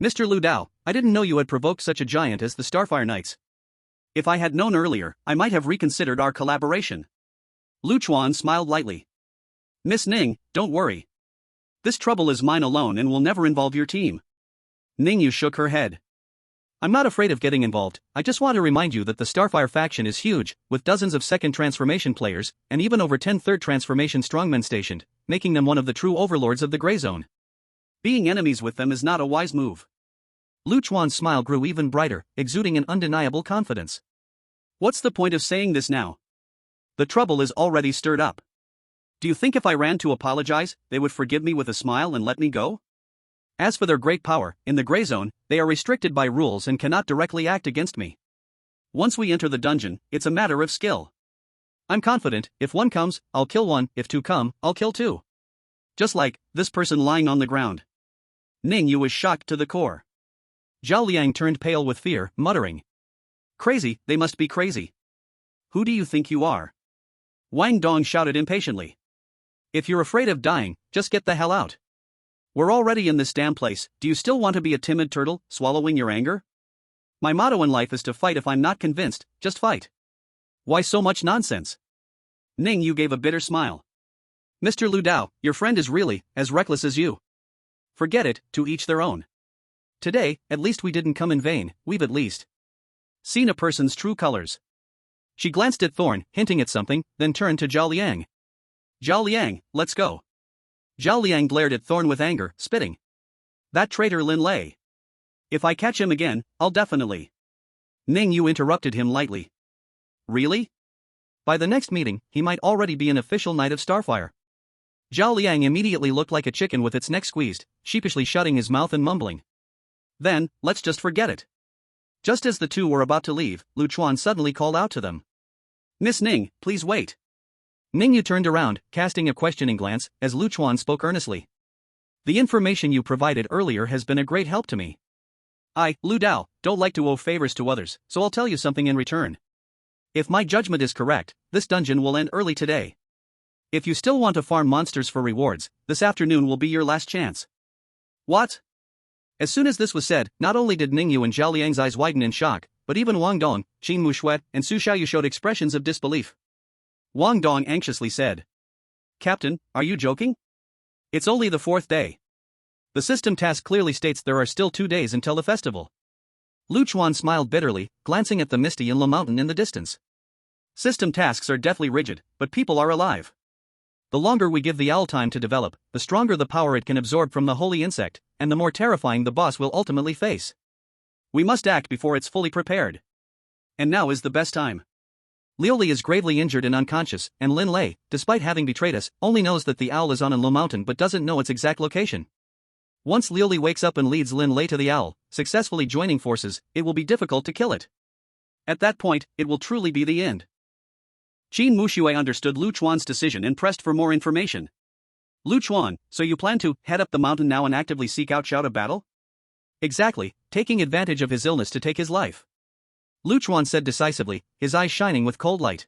Mr. Lu Dao, I didn't know you had provoked such a giant as the Starfire Knights. If I had known earlier, I might have reconsidered our collaboration. Lu Chuan smiled lightly. Miss Ning, don't worry. This trouble is mine alone and will never involve your team. Ningyu shook her head. I'm not afraid of getting involved, I just want to remind you that the Starfire faction is huge, with dozens of second transformation players, and even over 10 third transformation strongmen stationed, making them one of the true overlords of the Grey Zone. Being enemies with them is not a wise move. Lu Chuan's smile grew even brighter, exuding an undeniable confidence. What's the point of saying this now? The trouble is already stirred up. Do you think if I ran to apologize, they would forgive me with a smile and let me go? As for their great power, in the gray zone, they are restricted by rules and cannot directly act against me. Once we enter the dungeon, it's a matter of skill. I'm confident, if one comes, I'll kill one, if two come, I'll kill two. Just like this person lying on the ground. Ning Yu was shocked to the core. Zhao Liang turned pale with fear, muttering. Crazy, they must be crazy. Who do you think you are? Wang Dong shouted impatiently. If you're afraid of dying, just get the hell out. We're already in this damn place, do you still want to be a timid turtle, swallowing your anger? My motto in life is to fight if I'm not convinced, just fight. Why so much nonsense? Ning Yu gave a bitter smile. Mr. Lu Dao, your friend is really as reckless as you. Forget it, to each their own. Today, at least we didn't come in vain, we've at least seen a person's true colors. She glanced at Thorn, hinting at something, then turned to Zhao Liang. Zhao Liang, let's go. Zhao Liang glared at Thorn with anger, spitting. That traitor Lin Lei. If I catch him again, I'll definitely. Ning Yu interrupted him lightly. Really? By the next meeting, he might already be an official Knight of Starfire. Zhao Liang immediately looked like a chicken with its neck squeezed, sheepishly shutting his mouth and mumbling. Then, let's just forget it. Just as the two were about to leave, Lu Chuan suddenly called out to them. Miss Ning, please wait. Ning Yu turned around, casting a questioning glance, as Lu Chuan spoke earnestly. The information you provided earlier has been a great help to me. I, Lu Dao, don't like to owe favors to others, so I'll tell you something in return. If my judgment is correct, this dungeon will end early today. If you still want to farm monsters for rewards, this afternoon will be your last chance. What? As soon as this was said, not only did Ning Yu and Zhao Liang's eyes widen in shock, but even Wang Dong, Qin Mushui, and Su Xiaoyu showed expressions of disbelief. Wang Dong anxiously said. Captain, are you joking? It's only the 4th day. The system task clearly states there are still 2 days until the festival. Lu Chuan smiled bitterly, glancing at the misty Yinla mountain in the distance. System tasks are deathly rigid, but people are alive. The longer we give the owl time to develop, the stronger the power it can absorb from the holy insect, and the more terrifying the boss will ultimately face. We must act before it's fully prepared. And now is the best time. Liuli is gravely injured and unconscious, and Lin Lei, despite having betrayed us, only knows that the owl is on Enlo Mountain but doesn't know its exact location. Once Liuli wakes up and leads Lin Lei to the owl, successfully joining forces, it will be difficult to kill it. At that point, it will truly be the end. Qin Mushui understood Lu Chuan's decision and pressed for more information. Lu Chuan, so you plan to head up the mountain now and actively seek out Shout of Battle? Exactly, taking advantage of his illness to take his life. Lu Chuan said decisively, his eyes shining with cold light.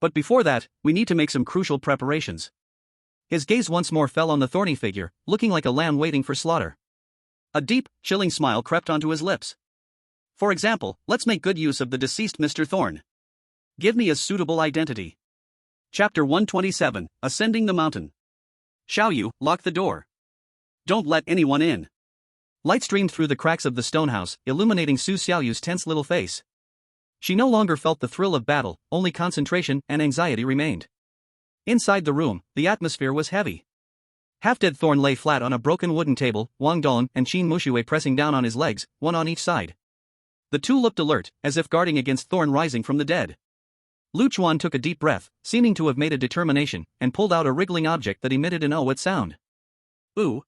But before that, we need to make some crucial preparations. His gaze once more fell on the thorny figure, looking like a lamb waiting for slaughter. A deep, chilling smile crept onto his lips. For example, let's make good use of the deceased Mr. Thorn. Give me a suitable identity. Chapter 127, Ascending the Mountain. Xiaoyu, lock the door. Don't let anyone in. Light streamed through the cracks of the stone house, illuminating Su Xiaoyu's tense little face. She no longer felt the thrill of battle, only concentration and anxiety remained. Inside the room, the atmosphere was heavy. Half-dead Thorn lay flat on a broken wooden table, Wang Dong and Qin Mushui pressing down on his legs, one on each side. The two looked alert, as if guarding against Thorn rising from the dead. Lu Chuan took a deep breath, seeming to have made a determination, and pulled out a wriggling object that emitted an oh-what sound. Ooh.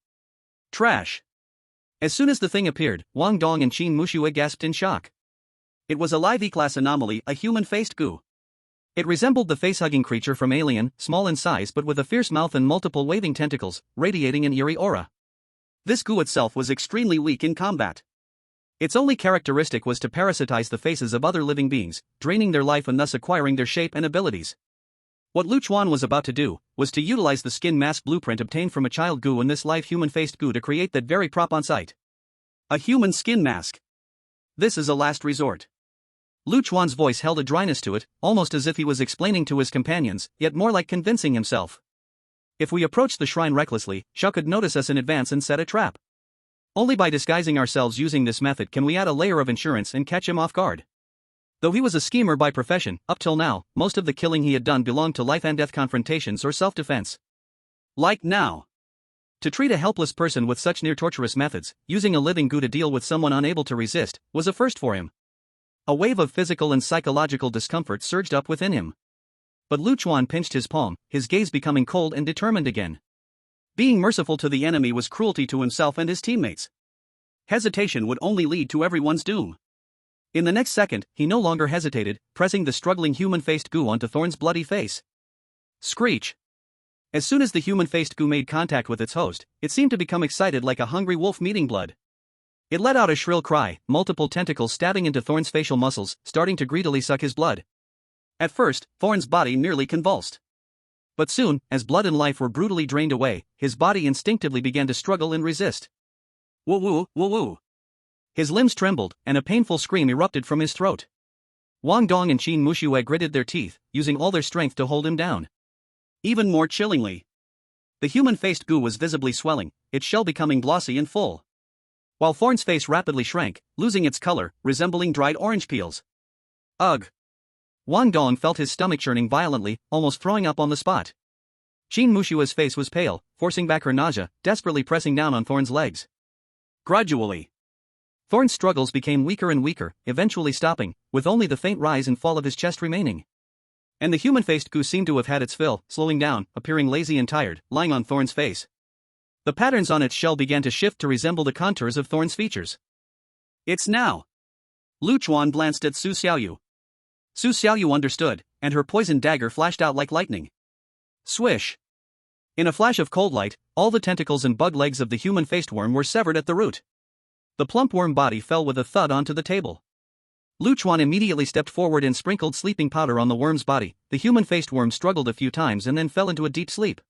Trash. As soon as the thing appeared, Wang Dong and Qin Mushui gasped in shock. It was a live E-class anomaly, a human-faced goo. It resembled the face-hugging creature from Alien, small in size but with a fierce mouth and multiple waving tentacles, radiating an eerie aura. This goo itself was extremely weak in combat. Its only characteristic was to parasitize the faces of other living beings, draining their life and thus acquiring their shape and abilities. What Lu Chuan was about to do was to utilize the skin mask blueprint obtained from a child goo and this live human-faced goo to create that very prop on site. A human skin mask. This is a last resort. Lu Chuan's voice held a dryness to it, almost as if he was explaining to his companions, yet more like convincing himself. If we approach the shrine recklessly, Shao could notice us in advance and set a trap. Only by disguising ourselves using this method can we add a layer of insurance and catch him off guard. Though he was a schemer by profession, up till now, most of the killing he had done belonged to life-and-death confrontations or self-defense. Like now. To treat a helpless person with such near-torturous methods, using a living goo to deal with someone unable to resist, was a first for him. A wave of physical and psychological discomfort surged up within him. But Lu Chuan pinched his palm, his gaze becoming cold and determined again. Being merciful to the enemy was cruelty to himself and his teammates. Hesitation would only lead to everyone's doom. In the next second, he no longer hesitated, pressing the struggling human-faced goo onto Thorn's bloody face. Screech! As soon as the human-faced goo made contact with its host, it seemed to become excited like a hungry wolf meeting blood. It let out a shrill cry, multiple tentacles stabbing into Thorn's facial muscles, starting to greedily suck his blood. At first, Thorn's body nearly convulsed. But soon, as blood and life were brutally drained away, his body instinctively began to struggle and resist. Woo-woo, woo-woo. His limbs trembled, and a painful scream erupted from his throat. Wang Dong and Qin Muxue gritted their teeth, using all their strength to hold him down. Even more chillingly, the human-faced goo was visibly swelling, its shell becoming glossy and full. While Thorn's face rapidly shrank, losing its color, resembling dried orange peels. Ugh! Wang Dong felt his stomach churning violently, almost throwing up on the spot. Qin Mushua's face was pale, forcing back her nausea, desperately pressing down on Thorn's legs. Gradually, Thorn's struggles became weaker and weaker, eventually stopping, with only the faint rise and fall of his chest remaining. And the human-faced goo seemed to have had its fill, slowing down, appearing lazy and tired, lying on Thorn's face. The patterns on its shell began to shift to resemble the contours of Thorn's features. It's now! Lu Chuan glanced at Su Xiaoyu. Su Xiaoyu understood, and her poisoned dagger flashed out like lightning. Swish! In a flash of cold light, all the tentacles and bug legs of the human-faced worm were severed at the root. The plump worm body fell with a thud onto the table. Lu Chuan immediately stepped forward and sprinkled sleeping powder on the worm's body. The human-faced worm struggled a few times and then fell into a deep sleep.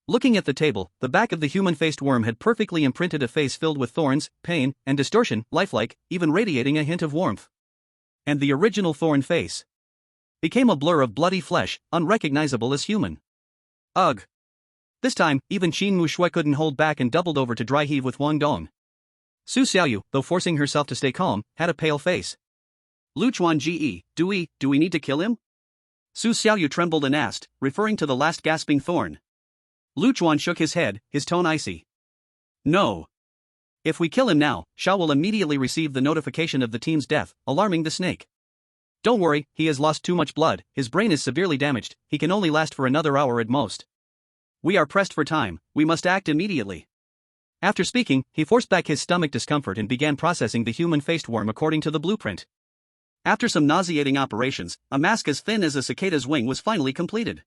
Looking at the table, the back of the human-faced worm had perfectly imprinted a face filled with thorns, pain, and distortion, lifelike, even radiating a hint of warmth. And the original Thorn face became a blur of bloody flesh, unrecognizable as human. Ugh! This time, even Qin Muxue couldn't hold back and doubled over to dry heave with Wang Dong. Su Xiaoyu, though forcing herself to stay calm, had a pale face. Lu Chuan Ge, do we need to kill him? Su Xiaoyu trembled and asked, referring to the last gasping Thorn. Lu Chuan shook his head, his tone icy. No. If we kill him now, Shao will immediately receive the notification of the team's death, alarming the snake. Don't worry, he has lost too much blood, his brain is severely damaged, he can only last for another hour at most. We are pressed for time, we must act immediately. After speaking, he forced back his stomach discomfort and began processing the human-faced worm according to the blueprint. After some nauseating operations, a mask as thin as a cicada's wing was finally completed.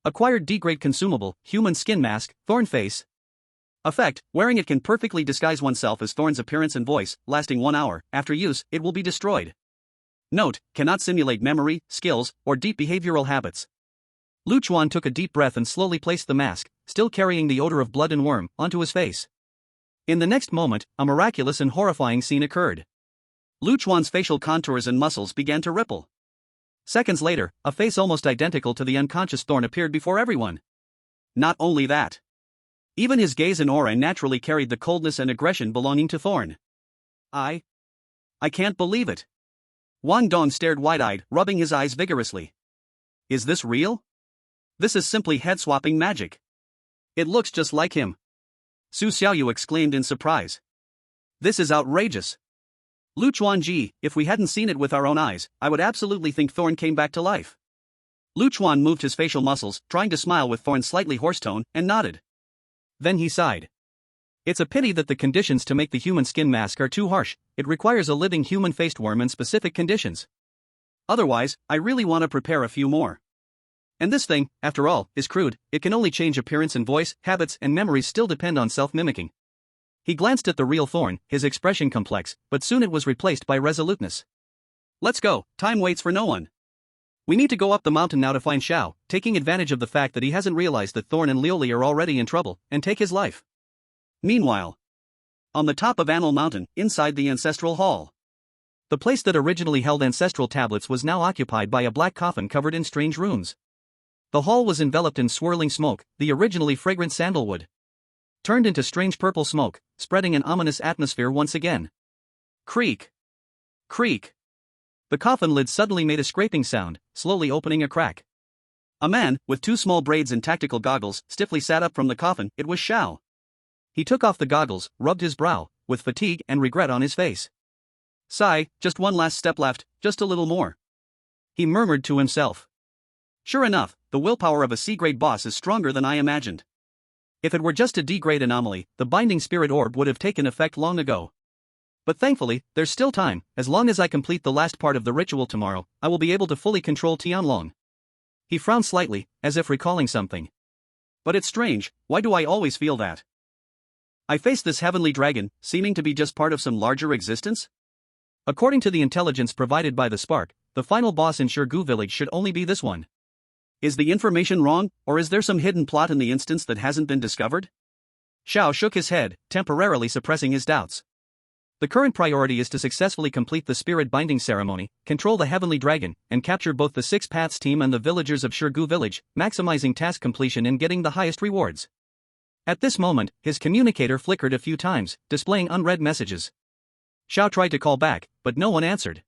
Acquired D-grade consumable, human skin mask, Thorn face. Effect, wearing it can perfectly disguise oneself as Thorn's appearance and voice, lasting 1 hour. After use, it will be destroyed. Note, cannot simulate memory, skills, or deep behavioral habits. Lu Chuan took a deep breath and slowly placed the mask, still carrying the odor of blood and worm, onto his face. In the next moment, a miraculous and horrifying scene occurred. Lu Chuan's facial contours and muscles began to ripple. Seconds later, a face almost identical to the unconscious Thorn appeared before everyone. Not only that, even his gaze and aura naturally carried the coldness and aggression belonging to Thorn. I can't believe it. Wang Dong stared wide-eyed, rubbing his eyes vigorously. Is this real? This is simply head-swapping magic. It looks just like him. Su Xiaoyu exclaimed in surprise. This is outrageous. Lu Chuan Ji, if we hadn't seen it with our own eyes, I would absolutely think Thorn came back to life. Lu Chuan moved his facial muscles, trying to smile with Thorn's slightly hoarse tone, and nodded. Then he sighed. It's a pity that the conditions to make the human skin mask are too harsh, it requires a living human-faced worm in specific conditions. Otherwise, I really want to prepare a few more. And this thing, after all, is crude, it can only change appearance and voice, habits and memories still depend on self-mimicking. He glanced at the real Thorn, his expression complex, but soon it was replaced by resoluteness. Let's go, time waits for no one. We need to go up the mountain now to find Shao, taking advantage of the fact that he hasn't realized that Thorn and Liuli are already in trouble, and take his life. Meanwhile, on the top of Anil Mountain, inside the ancestral hall. The place that originally held ancestral tablets was now occupied by a black coffin covered in strange runes. The hall was enveloped in swirling smoke, the originally fragrant sandalwood turned into strange purple smoke, spreading an ominous atmosphere once again. Creak! Creak! The coffin lid suddenly made a scraping sound, slowly opening a crack. A man, with 2 small braids and tactical goggles, stiffly sat up from the coffin. It was Shao. He took off the goggles, rubbed his brow, with fatigue and regret on his face. Sigh, just one last step left, just a little more. He murmured to himself. Sure enough, the willpower of a C-grade boss is stronger than I imagined. If it were just a D-grade anomaly, the binding spirit orb would have taken effect long ago. But thankfully, there's still time. As long as I complete the last part of the ritual tomorrow, I will be able to fully control Tianlong. He frowned slightly, as if recalling something. But it's strange, why do I always feel that? I face this heavenly dragon, seeming to be just part of some larger existence? According to the intelligence provided by the spark, the final boss in Shirgu village should only be this one. Is the information wrong, or is there some hidden plot in the instance that hasn't been discovered? Xiao shook his head, temporarily suppressing his doubts. The current priority is to successfully complete the spirit binding ceremony, control the heavenly dragon, and capture both the Six Paths team and the villagers of Shirgu village, maximizing task completion and getting the highest rewards. At this moment, his communicator flickered a few times, displaying unread messages. Xiao tried to call back, but no one answered.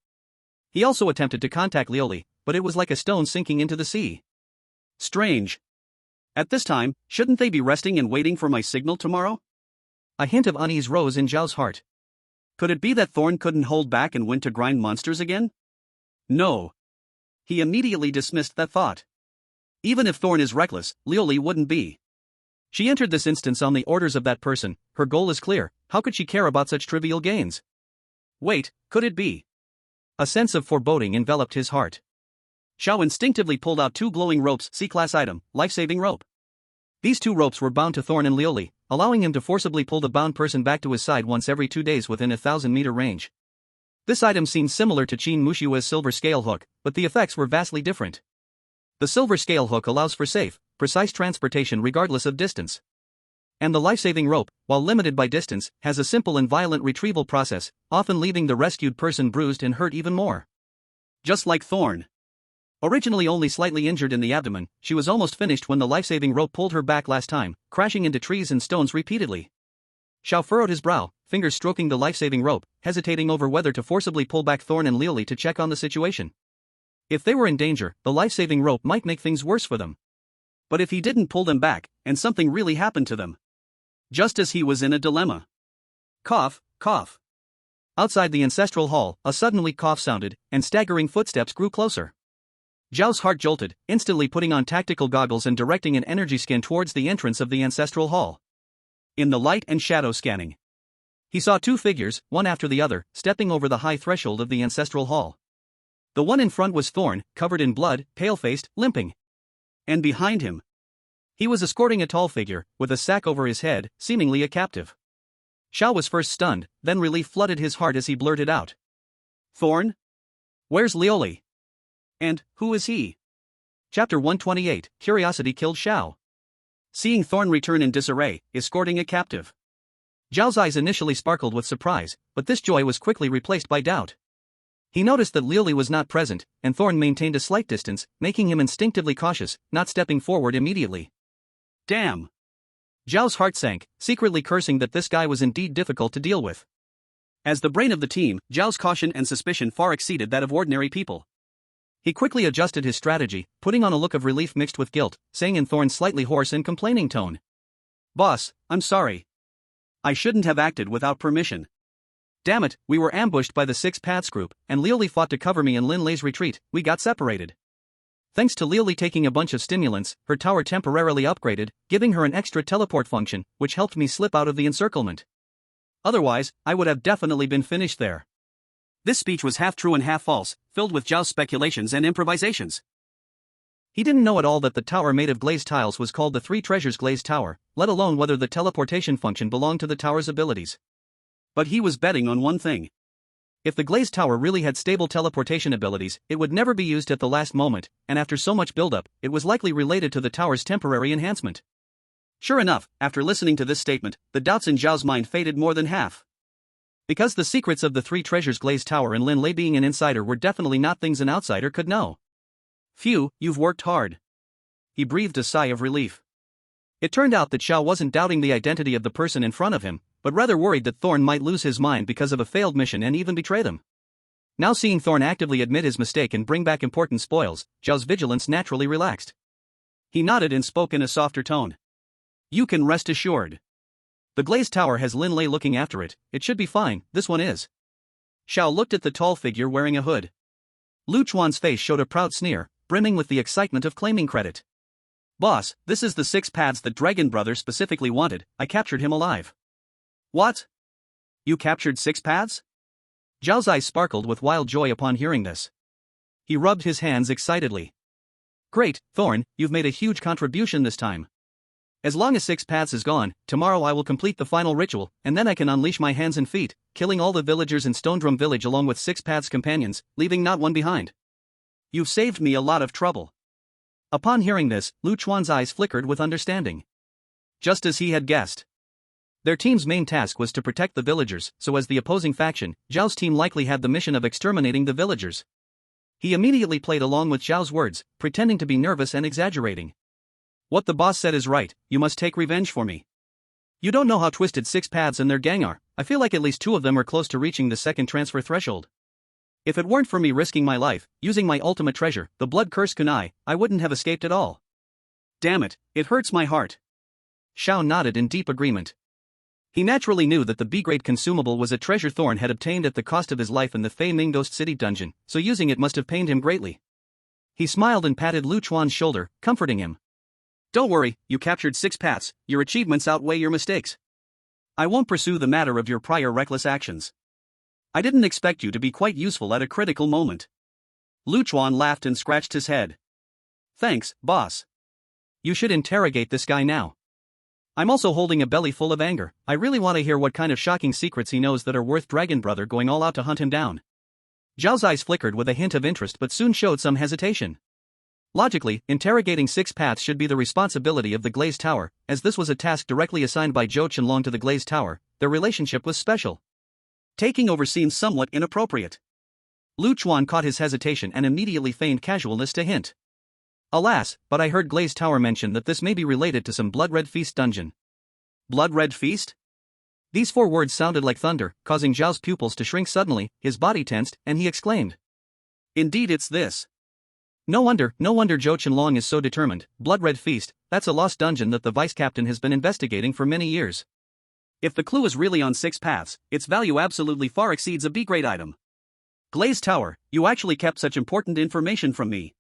He also attempted to contact Lioli, but it was like a stone sinking into the sea. Strange. At this time, shouldn't they be resting and waiting for my signal tomorrow? A hint of unease rose in Zhao's heart. Could it be that Thorn couldn't hold back and went to grind monsters again? No. He immediately dismissed that thought. Even if Thorn is reckless, Lioli wouldn't be. She entered this instance on the orders of that person, her goal is clear, how could she care about such trivial gains? Wait, could it be? A sense of foreboding enveloped his heart. Xiao instinctively pulled out 2 glowing ropes, C-class item, life-saving rope. These 2 ropes were bound to Thorn and Lioli, allowing him to forcibly pull the bound person back to his side once every 2 days within a 1,000-meter range. This item seemed similar to Qin Mushua's silver scale hook, but the effects were vastly different. The silver scale hook allows for safe, precise transportation regardless of distance. And the life-saving rope, while limited by distance, has a simple and violent retrieval process, often leaving the rescued person bruised and hurt even more. Just like Thorn. Originally only slightly injured in the abdomen, she was almost finished when the life-saving rope pulled her back last time, crashing into trees and stones repeatedly. Xiao furrowed his brow, fingers stroking the life-saving rope, hesitating over whether to forcibly pull back Thorn and Lioli to check on the situation. If they were in danger, the life-saving rope might make things worse for them. But if he didn't pull them back, and something really happened to them? Just as he was in a dilemma. Cough, cough. Outside the ancestral hall, a sudden weak cough sounded, and staggering footsteps grew closer. Zhao's heart jolted, instantly putting on tactical goggles and directing an energy scan towards the entrance of the ancestral hall. In the light and shadow scanning, he saw 2 figures, one after the other, stepping over the high threshold of the ancestral hall. The one in front was Thorn, covered in blood, pale-faced, limping. And behind him, he was escorting a tall figure, with a sack over his head, seemingly a captive. Xiao was first stunned, then relief flooded his heart as he blurted out. Thorn? Where's Lioli? And, who is he? Chapter 128, Curiosity Killed Xiao. Seeing Thorn return in disarray, escorting a captive. Zhao's eyes initially sparkled with surprise, but this joy was quickly replaced by doubt. He noticed that Lioli was not present, and Thorn maintained a slight distance, making him instinctively cautious, not stepping forward immediately. Damn! Zhao's heart sank, secretly cursing that this guy was indeed difficult to deal with. As the brain of the team, Zhao's caution and suspicion far exceeded that of ordinary people. He quickly adjusted his strategy, putting on a look of relief mixed with guilt, saying in Thorn's slightly hoarse and complaining tone. Boss, I'm sorry. I shouldn't have acted without permission. Damn it, we were ambushed by the Six Paths group, and Lioli fought to cover me in Lin Lei's retreat, we got separated. Thanks to Lioli taking a bunch of stimulants, her tower temporarily upgraded, giving her an extra teleport function, which helped me slip out of the encirclement. Otherwise, I would have definitely been finished there. This speech was half true and half false, filled with Zhao's speculations and improvisations. He didn't know at all that the tower made of glazed tiles was called the Three Treasures Glazed Tower, let alone whether the teleportation function belonged to the tower's abilities. But he was betting on one thing. If the glazed tower really had stable teleportation abilities, it would never be used at the last moment, and after so much buildup, it was likely related to the tower's temporary enhancement. Sure enough, after listening to this statement, the doubts in Zhao's mind faded more than half. Because the secrets of the Three Treasures Glazed Tower and Lin Lei being an insider were definitely not things an outsider could know. Phew, you've worked hard. He breathed a sigh of relief. It turned out that Xiao wasn't doubting the identity of the person in front of him, but rather worried that Thorn might lose his mind because of a failed mission and even betray them. Now seeing Thorn actively admit his mistake and bring back important spoils, Zhao's vigilance naturally relaxed. He nodded and spoke in a softer tone. You can rest assured. The glazed tower has Lin Lei looking after it, it should be fine, this one is. Xiao looked at the tall figure wearing a hood. Lu Chuan's face showed a proud sneer, brimming with the excitement of claiming credit. Boss, this is the 6 pads that Dragon Brother specifically wanted. I captured him alive. What? You captured 6 pads? Zhao's eyes sparkled with wild joy upon hearing this. He rubbed his hands excitedly. Great, Thorn, you've made a huge contribution this time. As long as 6 paths is gone, tomorrow I will complete the final ritual, and then I can unleash my hands and feet, killing all the villagers in Stone Drum Village along with 6 paths companions, leaving not one behind. You've saved me a lot of trouble. Upon hearing this, Lu Chuan's eyes flickered with understanding. Just as he had guessed. Their team's main task was to protect the villagers, so as the opposing faction, Zhao's team likely had the mission of exterminating the villagers. He immediately played along with Zhao's words, pretending to be nervous and exaggerating. What the boss said is right, you must take revenge for me. You don't know how twisted 6 paths and their gang are. I feel like at least 2 of them are close to reaching the second transfer threshold. If it weren't for me risking my life, using my ultimate treasure, the blood curse kunai, I wouldn't have escaped at all. Damn it, it hurts my heart. Xiao nodded in deep agreement. He naturally knew that the B-grade consumable was a treasure Thorn had obtained at the cost of his life in the Fei Ming Ghost City dungeon, so using it must have pained him greatly. He smiled and patted Lu Chuan's shoulder, comforting him. Don't worry, you captured 6 paths, your achievements outweigh your mistakes. I won't pursue the matter of your prior reckless actions. I didn't expect you to be quite useful at a critical moment. Lu Chuan laughed and scratched his head. Thanks, boss. You should interrogate this guy now. I'm also holding a belly full of anger. I really want to hear what kind of shocking secrets he knows that are worth Dragon Brother going all out to hunt him down. Zhao's eyes flickered with a hint of interest but soon showed some hesitation. Logically, interrogating 6 paths should be the responsibility of the Glazed Tower, as this was a task directly assigned by Zhou Qianlong to the Glazed Tower. Their relationship was special. Taking over seemed somewhat inappropriate. Lu Chuan caught his hesitation and immediately feigned casualness to hint. Alas, but I heard Glazed Tower mention that this may be related to some Blood Red Feast dungeon. Blood Red Feast? These 4 words sounded like thunder, causing Zhao's pupils to shrink suddenly, his body tensed, and he exclaimed. Indeed it's this. No wonder Zhou Qianlong is so determined. Blood Red Feast, that's a lost dungeon that the vice-captain has been investigating for many years. If the clue is really on 6 paths, its value absolutely far exceeds a B-grade item. Glazed Tower, you actually kept such important information from me.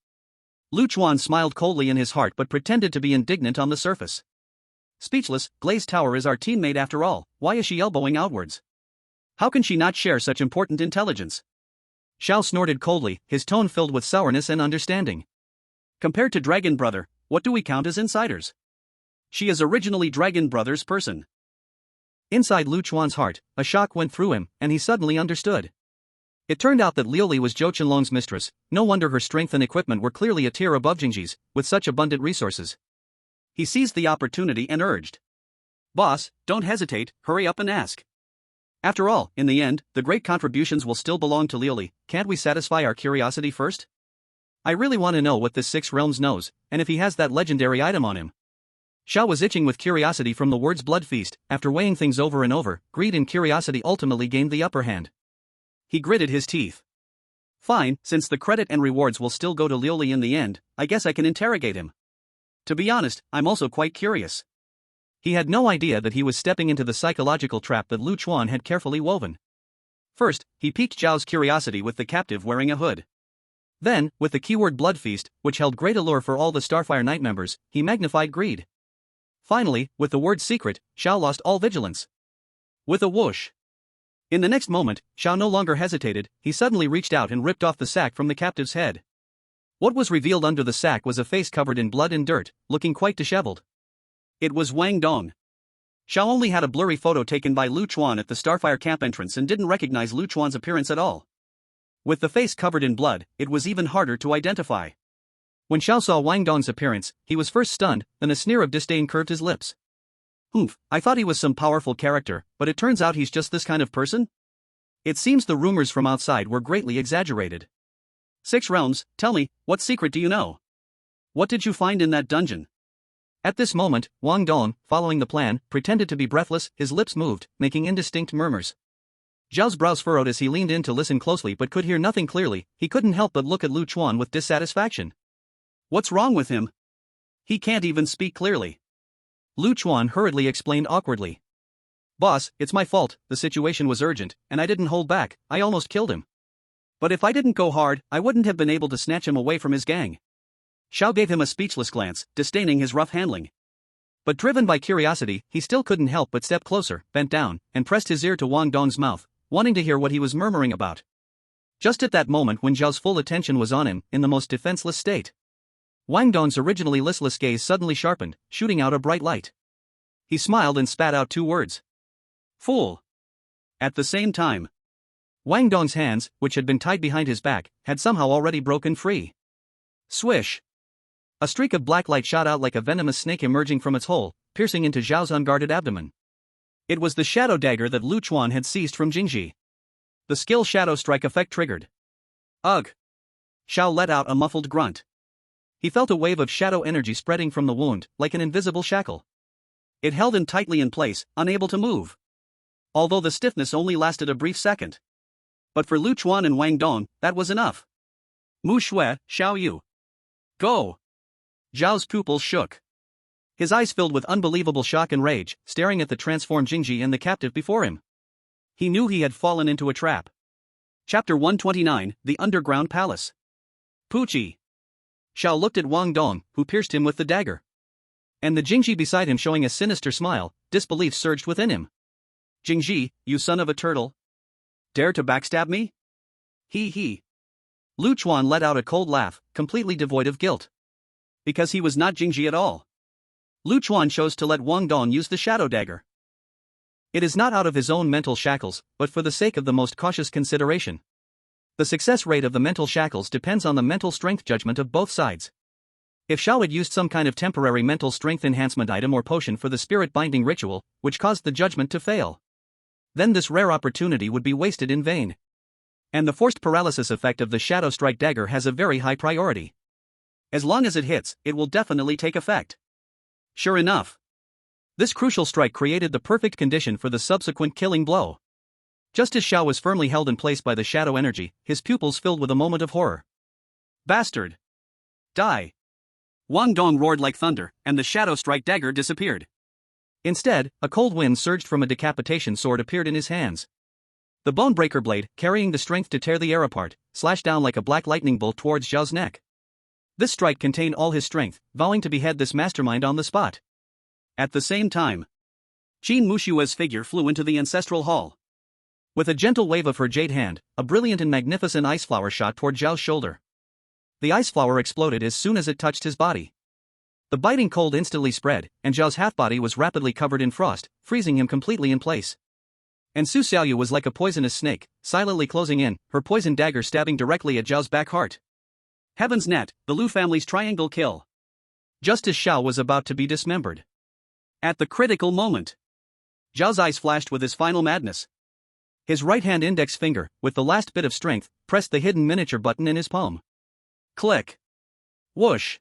Lu Chuan smiled coldly in his heart but pretended to be indignant on the surface. Speechless, Glazed Tower is our teammate after all, why is she elbowing outwards? How can she not share such important intelligence? Xiao snorted coldly, his tone filled with sourness and understanding. Compared to Dragon Brother, what do we count as insiders? She is originally Dragon Brother's person. Inside Lu Chuan's heart, a shock went through him, and he suddenly understood. It turned out that Liuli was Zhou Qianlong's mistress. No wonder her strength and equipment were clearly a tier above Jingji's, with such abundant resources. He seized the opportunity and urged. Boss, don't hesitate, hurry up and ask. After all, in the end, the great contributions will still belong to Liuli. Can't we satisfy our curiosity first? I really want to know what this 6 Realms knows, and if he has that legendary item on him. Xiao was itching with curiosity from the words Blood Feast. After weighing things over and over, greed and curiosity ultimately gained the upper hand. He gritted his teeth. Fine, since the credit and rewards will still go to Liuli in the end, I guess I can interrogate him. To be honest, I'm also quite curious. He had no idea that he was stepping into the psychological trap that Lu Chuan had carefully woven. First, he piqued Zhao's curiosity with the captive wearing a hood. Then, with the keyword Blood Feast, which held great allure for all the Starfire Knight members, he magnified greed. Finally, with the word secret, Xiao lost all vigilance. With a whoosh. In the next moment, Xiao no longer hesitated, he suddenly reached out and ripped off the sack from the captive's head. What was revealed under the sack was a face covered in blood and dirt, looking quite disheveled. It was Wang Dong. Xiao only had a blurry photo taken by Lu Chuan at the Starfire camp entrance and didn't recognize Lu Chuan's appearance at all. With the face covered in blood, it was even harder to identify. When Xiao saw Wang Dong's appearance, he was first stunned, then a sneer of disdain curved his lips. Oomph, I thought he was some powerful character, but it turns out he's just this kind of person? It seems the rumors from outside were greatly exaggerated. 6 Realms, tell me, what secret do you know? What did you find in that dungeon? At this moment, Wang Dong, following the plan, pretended to be breathless, his lips moved, making indistinct murmurs. Zhao's brows furrowed as he leaned in to listen closely but could hear nothing clearly. He couldn't help but look at Lu Chuan with dissatisfaction. What's wrong with him? He can't even speak clearly. Lu Chuan hurriedly explained awkwardly. Boss, it's my fault, the situation was urgent, and I didn't hold back, I almost killed him. But if I didn't go hard, I wouldn't have been able to snatch him away from his gang. Xiao gave him a speechless glance, disdaining his rough handling. But driven by curiosity, he still couldn't help but step closer, bent down, and pressed his ear to Wang Dong's mouth, wanting to hear what he was murmuring about. Just at that moment when Zhao's full attention was on him, in the most defenseless state, Wang Dong's originally listless gaze suddenly sharpened, shooting out a bright light. He smiled and spat out 2 words. Fool. At the same time, Wang Dong's hands, which had been tied behind his back, had somehow already broken free. Swish. A streak of black light shot out like a venomous snake emerging from its hole, piercing into Zhao's unguarded abdomen. It was the shadow dagger that Lu Chuan had seized from Jingji. The skill Shadow Strike effect triggered. Ugh. Xiao let out a muffled grunt. He felt a wave of shadow energy spreading from the wound, like an invisible shackle. It held him tightly in place, unable to move. Although the stiffness only lasted a brief second. But for Lu Chuan and Wang Dong, that was enough. Mu Shui, Xiao Yu. Go! Zhao's pupils shook. His eyes filled with unbelievable shock and rage, staring at the transformed Jingji and the captive before him. He knew he had fallen into a trap. Chapter 129, The Underground Palace. Puchi. Xiao looked at Wang Dong, who pierced him with the dagger. And the Jingji beside him showing a sinister smile, disbelief surged within him. Jingji, you son of a turtle. Dare to backstab me? He. Lu Chuan let out a cold laugh, completely devoid of guilt. Because he was not Jingji at all. Lu Chuan chose to let Wang Dong use the shadow dagger. It is not out of his own mental shackles, but for the sake of the most cautious consideration. The success rate of the mental shackles depends on the mental strength judgment of both sides. If Xiao had used some kind of temporary mental strength enhancement item or potion for the spirit binding ritual, which caused the judgment to fail, then this rare opportunity would be wasted in vain. And the forced paralysis effect of the Shadow Strike dagger has a very high priority. As long as it hits, it will definitely take effect. Sure enough, this crucial strike created the perfect condition for the subsequent killing blow. Just as Xiao was firmly held in place by the shadow energy, his pupils filled with a moment of horror. Bastard! Die! Wang Dong roared like thunder, and the Shadow Strike dagger disappeared. Instead, a cold wind surged from a decapitation sword appeared in his hands. The Bonebreaker blade, carrying the strength to tear the air apart, slashed down like a black lightning bolt towards Zhao's neck. This strike contained all his strength, vowing to behead this mastermind on the spot. At the same time, Qin Mushua's figure flew into the ancestral hall. With a gentle wave of her jade hand, a brilliant and magnificent ice flower shot toward Zhao's shoulder. The ice flower exploded as soon as it touched his body. The biting cold instantly spread, and Zhao's half-body was rapidly covered in frost, freezing him completely in place. And Su Xiaoyu was like a poisonous snake, silently closing in, her poison dagger stabbing directly at Zhao's back heart. Heaven's net, the Lu family's triangle kill. Just as Xiao was about to be dismembered. At the critical moment, Zhao's eyes flashed with his final madness. His right hand index finger, with the last bit of strength, pressed the hidden miniature button in his palm. Click. Whoosh.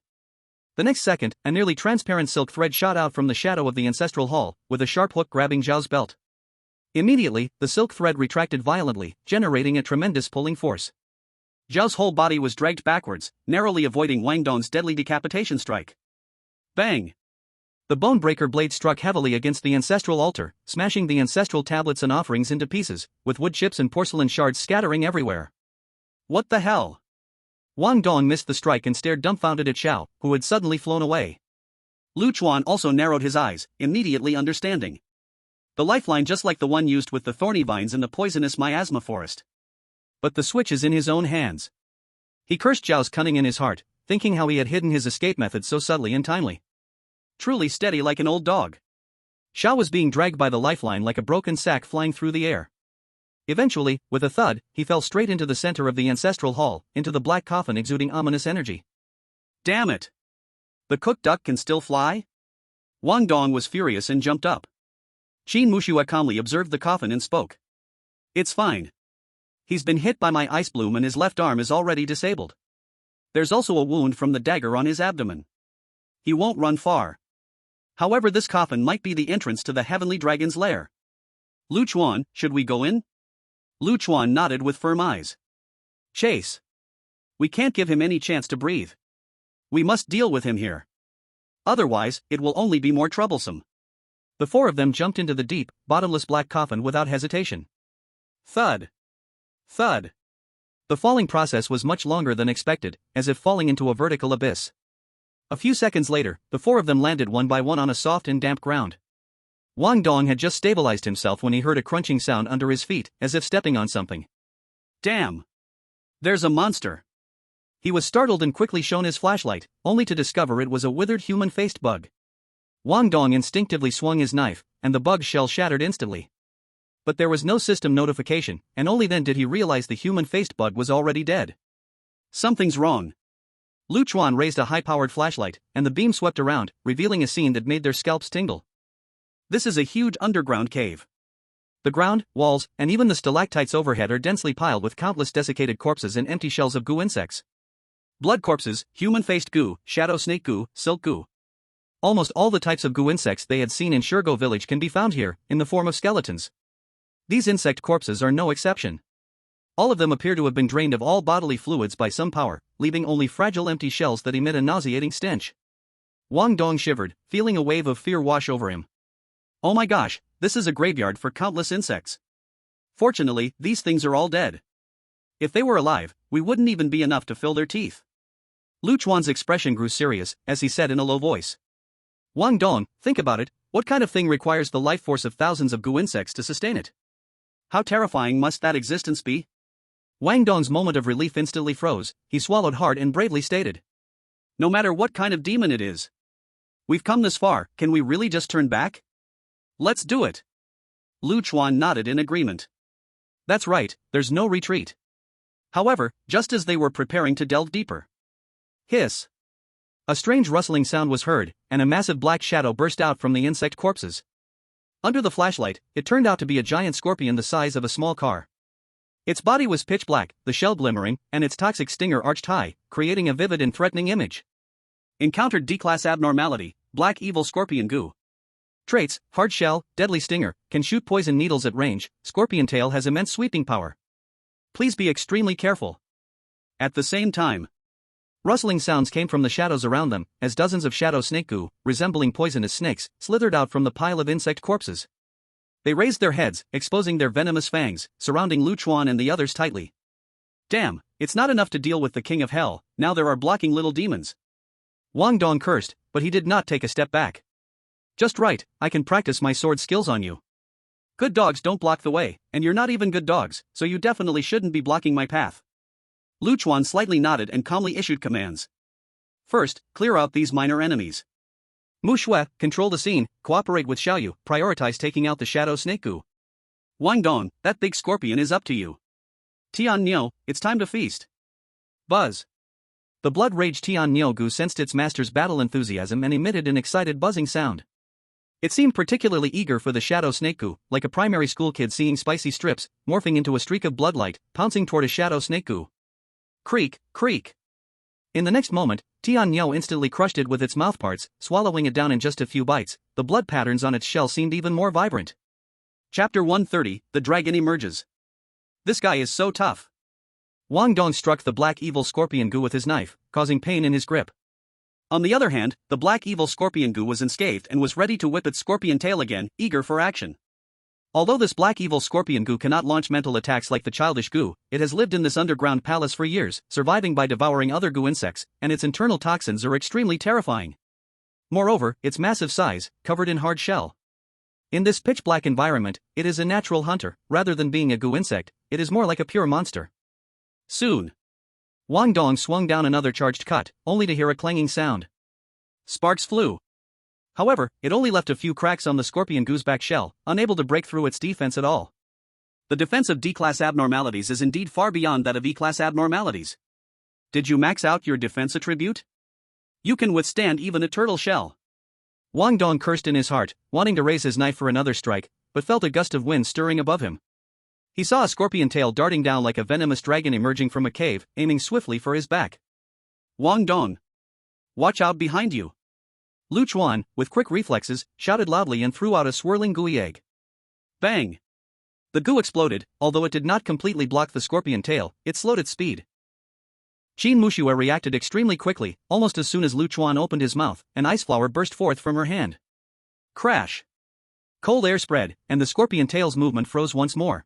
The next second, a nearly transparent silk thread shot out from the shadow of the ancestral hall, with a sharp hook grabbing Zhao's belt. Immediately, the silk thread retracted violently, generating a tremendous pulling force. Zhao's whole body was dragged backwards, narrowly avoiding Wang Dong's deadly decapitation strike. Bang! The Bonebreaker blade struck heavily against the ancestral altar, smashing the ancestral tablets and offerings into pieces, with wood chips and porcelain shards scattering everywhere. What the hell? Wang Dong missed the strike and stared dumbfounded at Xiao, who had suddenly flown away. Lu Chuan also narrowed his eyes, immediately understanding. The lifeline just like the one used with the thorny vines in the poisonous miasma forest. But the switch is in his own hands. He cursed Zhao's cunning in his heart, thinking how he had hidden his escape method so subtly and timely. Truly steady like an old dog. Xiao was being dragged by the lifeline like a broken sack flying through the air. Eventually, with a thud, he fell straight into the center of the ancestral hall, into the black coffin exuding ominous energy. Damn it! The cooked duck can still fly? Wang Dong was furious and jumped up. Qin Mushua calmly observed the coffin and spoke. It's fine. He's been hit by my ice bloom and his left arm is already disabled. There's also a wound from the dagger on his abdomen. He won't run far. However, this coffin might be the entrance to the heavenly dragon's lair. Lu Chuan, should we go in? Lu Chuan nodded with firm eyes. Chase. We can't give him any chance to breathe. We must deal with him here. Otherwise, it will only be more troublesome. The four of them jumped into the deep, bottomless black coffin without hesitation. Thud. Thud. The falling process was much longer than expected, as if falling into a vertical abyss. A few seconds later, the four of them landed one by one on a soft and damp ground. Wang Dong had just stabilized himself when he heard a crunching sound under his feet, as if stepping on something. Damn! There's a monster! He was startled and quickly shone his flashlight, only to discover it was a withered human-faced bug. Wang Dong instinctively swung his knife, and the bug's shell shattered instantly. But there was no system notification, and only then did he realize the human-faced bug was already dead. Something's wrong. Chuan raised a high-powered flashlight, and the beam swept around, revealing a scene that made their scalps tingle. This is a huge underground cave. The ground, walls, and even the stalactites overhead are densely piled with countless desiccated corpses and empty shells of goo insects. Blood corpses, human-faced goo, shadow snake goo, silk goo. Almost all the types of goo insects they had seen in Shergo village can be found here, in the form of skeletons. These insect corpses are no exception. All of them appear to have been drained of all bodily fluids by some power, leaving only fragile empty shells that emit a nauseating stench. Wang Dong shivered, feeling a wave of fear wash over him. Oh my gosh, this is a graveyard for countless insects. Fortunately, these things are all dead. If they were alive, we wouldn't even be enough to fill their teeth. Chuan's expression grew serious, as he said in a low voice. Wang Dong, think about it, what kind of thing requires the life force of thousands of goo insects to sustain it? How terrifying must that existence be? Wang Dong's moment of relief instantly froze. He swallowed hard and bravely stated. No matter what kind of demon it is. We've come this far, can we really just turn back? Let's do it. Chuan nodded in agreement. That's right, there's no retreat. However, just as they were preparing to delve deeper. Hiss! A strange rustling sound was heard, and a massive black shadow burst out from the insect corpses. Under the flashlight, it turned out to be a giant scorpion the size of a small car. Its body was pitch black, the shell glimmering, and its toxic stinger arched high, creating a vivid and threatening image. Encountered D-class abnormality, black evil scorpion goo. Traits: hard shell, deadly stinger, can shoot poison needles at range, scorpion tail has immense sweeping power. Please be extremely careful. At the same time, rustling sounds came from the shadows around them, as dozens of shadow snake goo, resembling poisonous snakes, slithered out from the pile of insect corpses. They raised their heads, exposing their venomous fangs, surrounding Chuan and the others tightly. Damn, it's not enough to deal with the king of hell, now there are blocking little demons. Wang Dong cursed, but he did not take a step back. Just right, I can practice my sword skills on you. Good dogs don't block the way, and you're not even good dogs, so you definitely shouldn't be blocking my path. Chuan slightly nodded and calmly issued commands. First, clear out these minor enemies. Mu Shui, control the scene, cooperate with Xiaoyu, prioritize taking out the shadow snake goo. Wang Dong, that big scorpion is up to you. Tian Niu, it's time to feast. Buzz. The blood-raged Tian Niu goo sensed its master's battle enthusiasm and emitted an excited buzzing sound. It seemed particularly eager for the shadow snake goo, like a primary school kid seeing spicy strips, morphing into a streak of bloodlight, pouncing toward a shadow snake goo. Creak, creak. In the next moment, Tian Niu instantly crushed it with its mouthparts, swallowing it down in just a few bites. The blood patterns on its shell seemed even more vibrant. Chapter 130, The Dragon Emerges. This guy is so tough. Wang Dong struck the black evil scorpion goo with his knife, causing pain in his grip. On the other hand, the black evil scorpion goo was unscathed and was ready to whip its scorpion tail again, eager for action. Although this black evil scorpion goo cannot launch mental attacks like the childish goo, it has lived in this underground palace for years, surviving by devouring other goo insects, and its internal toxins are extremely terrifying. Moreover, its massive size, covered in hard shell. In this pitch-black environment, it is a natural hunter. Rather than being a goo insect, it is more like a pure monster. Soon, Wang Dong swung down another charged cut, only to hear a clanging sound. Sparks flew. However, it only left a few cracks on the scorpion goo's back shell, unable to break through its defense at all. The defense of D-class abnormalities is indeed far beyond that of E-class abnormalities. Did you max out your defense attribute? You can withstand even a turtle shell. Wang Dong cursed in his heart, wanting to raise his knife for another strike, but felt a gust of wind stirring above him. He saw a scorpion tail darting down like a venomous dragon emerging from a cave, aiming swiftly for his back. Wang Dong, watch out behind you. Chuan, with quick reflexes, shouted loudly and threw out a swirling gooey egg. Bang! The goo exploded. Although it did not completely block the scorpion tail, it slowed its speed. Qin Mushue reacted extremely quickly. Almost as soon as Chuan opened his mouth, an ice flower burst forth from her hand. Crash! Cold air spread, and the scorpion tail's movement froze once more.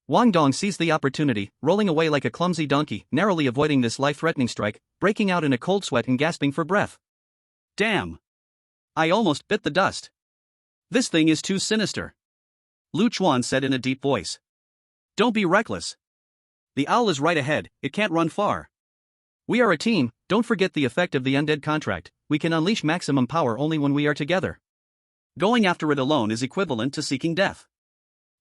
Wang Dong seized the opportunity, rolling away like a clumsy donkey, narrowly avoiding this life-threatening strike, breaking out in a cold sweat and gasping for breath. Damn. I almost bit the dust. This thing is too sinister. Chuan said in a deep voice. Don't be reckless. The owl is right ahead, it can't run far. We are a team, don't forget the effect of the undead contract, we can unleash maximum power only when we are together. Going after it alone is equivalent to seeking death.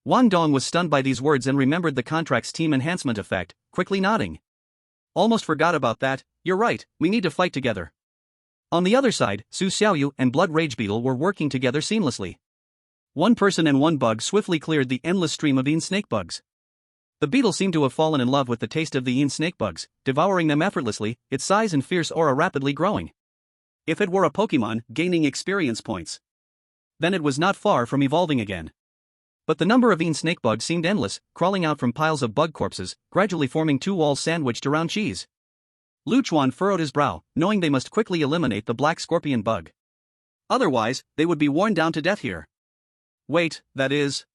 Wang Dong was stunned by these words and remembered the contract's team enhancement effect, quickly nodding. Almost forgot about that, you're right, we need to fight together. On the other side, Su Xiaoyu and Blood Rage Beetle were working together seamlessly. One person and one bug swiftly cleared the endless stream of snake bugs. The beetle seemed to have fallen in love with the taste of the snake bugs, devouring them effortlessly, its size and fierce aura rapidly growing. If it were a Pokemon, gaining experience points, then it was not far from evolving again. But the number of snake bugs seemed endless, crawling out from piles of bug corpses, gradually forming two walls sandwiched around cheese. Chuan furrowed his brow, knowing they must quickly eliminate the black scorpion bug. Otherwise, they would be worn down to death here. Wait, that is...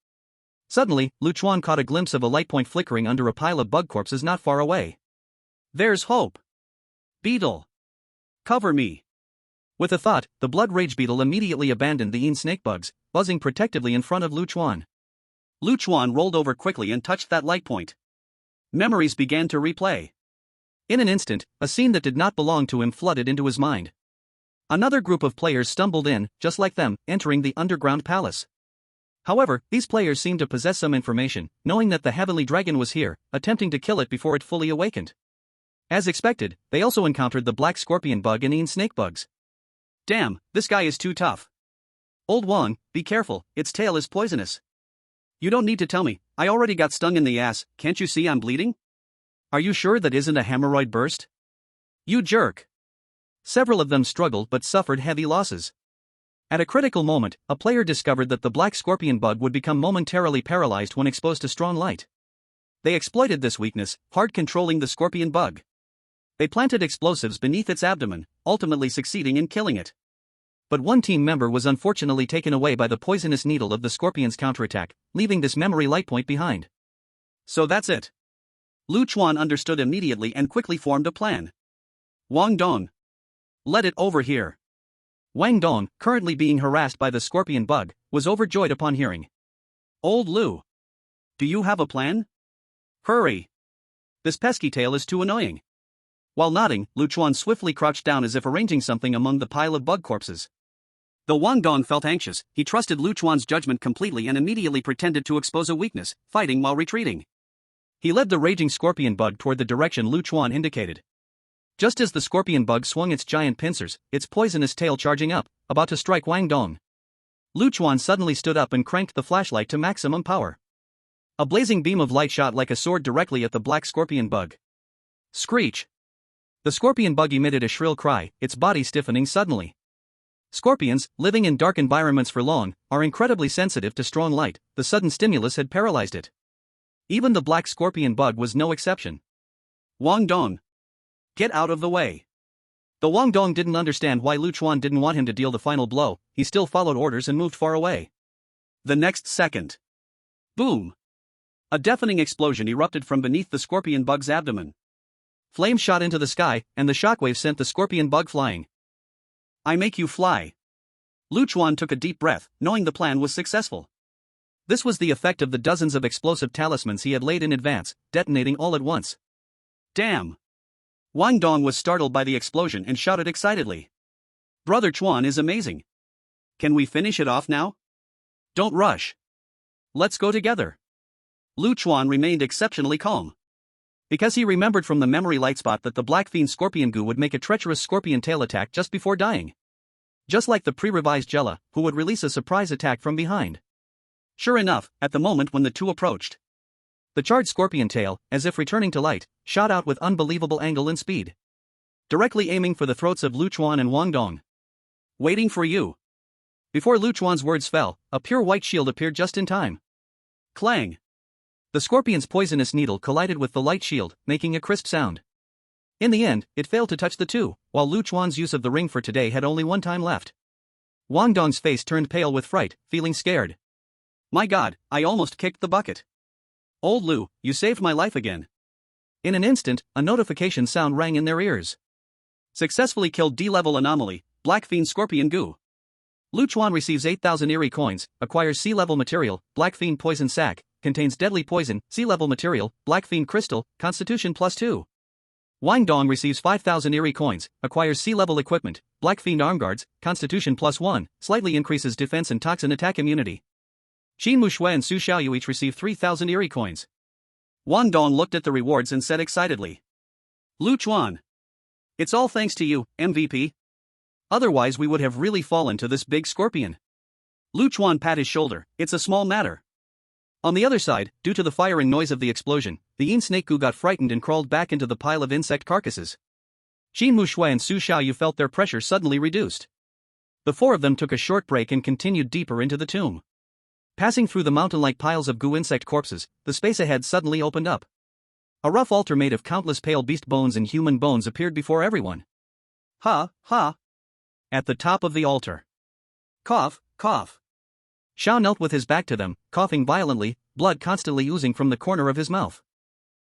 Suddenly, Chuan caught a glimpse of a light point flickering under a pile of bug corpses not far away. There's hope. Beetle. Cover me. With a thought, the Blood Rage Beetle immediately abandoned the snake bugs, buzzing protectively in front of Chuan. Chuan rolled over quickly and touched that light point. Memories began to replay. In an instant, a scene that did not belong to him flooded into his mind. Another group of players stumbled in, just like them, entering the underground palace. However, these players seemed to possess some information, knowing that the heavenly dragon was here, attempting to kill it before it fully awakened. As expected, they also encountered the black scorpion bug and snake bugs. Damn, this guy is too tough. Old Wang, be careful, its tail is poisonous. You don't need to tell me, I already got stung in the ass, can't you see I'm bleeding? Are you sure that isn't a hemorrhoid burst? You jerk. Several of them struggled but suffered heavy losses. At a critical moment, a player discovered that the black scorpion bug would become momentarily paralyzed when exposed to strong light. They exploited this weakness, hard controlling the scorpion bug. They planted explosives beneath its abdomen, ultimately succeeding in killing it. But one team member was unfortunately taken away by the poisonous needle of the scorpion's counterattack, leaving this memory light point behind. So that's it. Chuan understood immediately and quickly formed a plan. Wang Dong. Let it over here. Wang Dong, currently being harassed by the scorpion bug, was overjoyed upon hearing. Old Lu. Do you have a plan? Hurry. This pesky tail is too annoying. While nodding, Chuan swiftly crouched down as if arranging something among the pile of bug corpses. Though Wang Dong felt anxious, he trusted Chuan's judgment completely and immediately pretended to expose a weakness, fighting while retreating. He led the raging scorpion bug toward the direction Chuan indicated. Just as the scorpion bug swung its giant pincers, its poisonous tail charging up, about to strike Wang Dong, Chuan suddenly stood up and cranked the flashlight to maximum power. A blazing beam of light shot like a sword directly at the black scorpion bug. Screech! The scorpion bug emitted a shrill cry, its body stiffening suddenly. Scorpions, living in dark environments for long, are incredibly sensitive to strong light. The sudden stimulus had paralyzed it. Even the black scorpion bug was no exception. Wang Dong. Get out of the way. Though Wang Dong didn't understand why Chuan didn't want him to deal the final blow, he still followed orders and moved far away. The next second. Boom! A deafening explosion erupted from beneath the scorpion bug's abdomen. Flames shot into the sky, and the shockwave sent the scorpion bug flying. I make you fly. Chuan took a deep breath, knowing the plan was successful. This was the effect of the dozens of explosive talismans he had laid in advance, detonating all at once. Damn! Wang Dong was startled by the explosion and shouted excitedly. Brother Chuan is amazing. Can we finish it off now? Don't rush. Let's go together. Chuan remained exceptionally calm. Because he remembered from the memory light spot that the black fiend scorpion goo would make a treacherous scorpion tail attack just before dying. Just like the pre-revised Jella, who would release a surprise attack from behind. Sure enough, at the moment when the two approached, the charged scorpion tail, as if returning to light, shot out with unbelievable angle and speed, directly aiming for the throats of Chuan and Wang Dong. Waiting for you. Before Chuan's words fell, a pure white shield appeared just in time. Clang! The scorpion's poisonous needle collided with the light shield, making a crisp sound. In the end, it failed to touch the two, while Chuan's use of the ring for today had only one time left. Wang Dong's face turned pale with fright, feeling scared. My god, I almost kicked the bucket. Old Lu, you saved my life again. In an instant, a notification sound rang in their ears. Successfully killed D-level anomaly, Black Fiend Scorpion Goo. Chuan receives 8,000 eerie coins, acquires sea-level material, Black Fiend Poison Sac, contains deadly poison, sea-level material, Black Fiend Crystal, Constitution +2. Dong receives 5,000 eerie coins, acquires sea-level equipment, Black Fiend Arm Guards, Constitution +1, slightly increases defense and toxin attack immunity. Qin Mushui and Su Xiaoyu each receive 3,000 eerie coins. Dong looked at the rewards and said excitedly. Chuan. It's all thanks to you, MVP. Otherwise we would have really fallen to this big scorpion. Chuan pat his shoulder, it's a small matter. On the other side, due to the fire and noise of the explosion, the Yin Snake Goo got frightened and crawled back into the pile of insect carcasses. Qin Mushui and Su Xiaoyu felt their pressure suddenly reduced. The four of them took a short break and continued deeper into the tomb. Passing through the mountain-like piles of goo insect corpses, the space ahead suddenly opened up. A rough altar made of countless pale beast bones and human bones appeared before everyone. Ha, ha. At the top of the altar. Cough, cough. Xiao knelt with his back to them, coughing violently, blood constantly oozing from the corner of his mouth.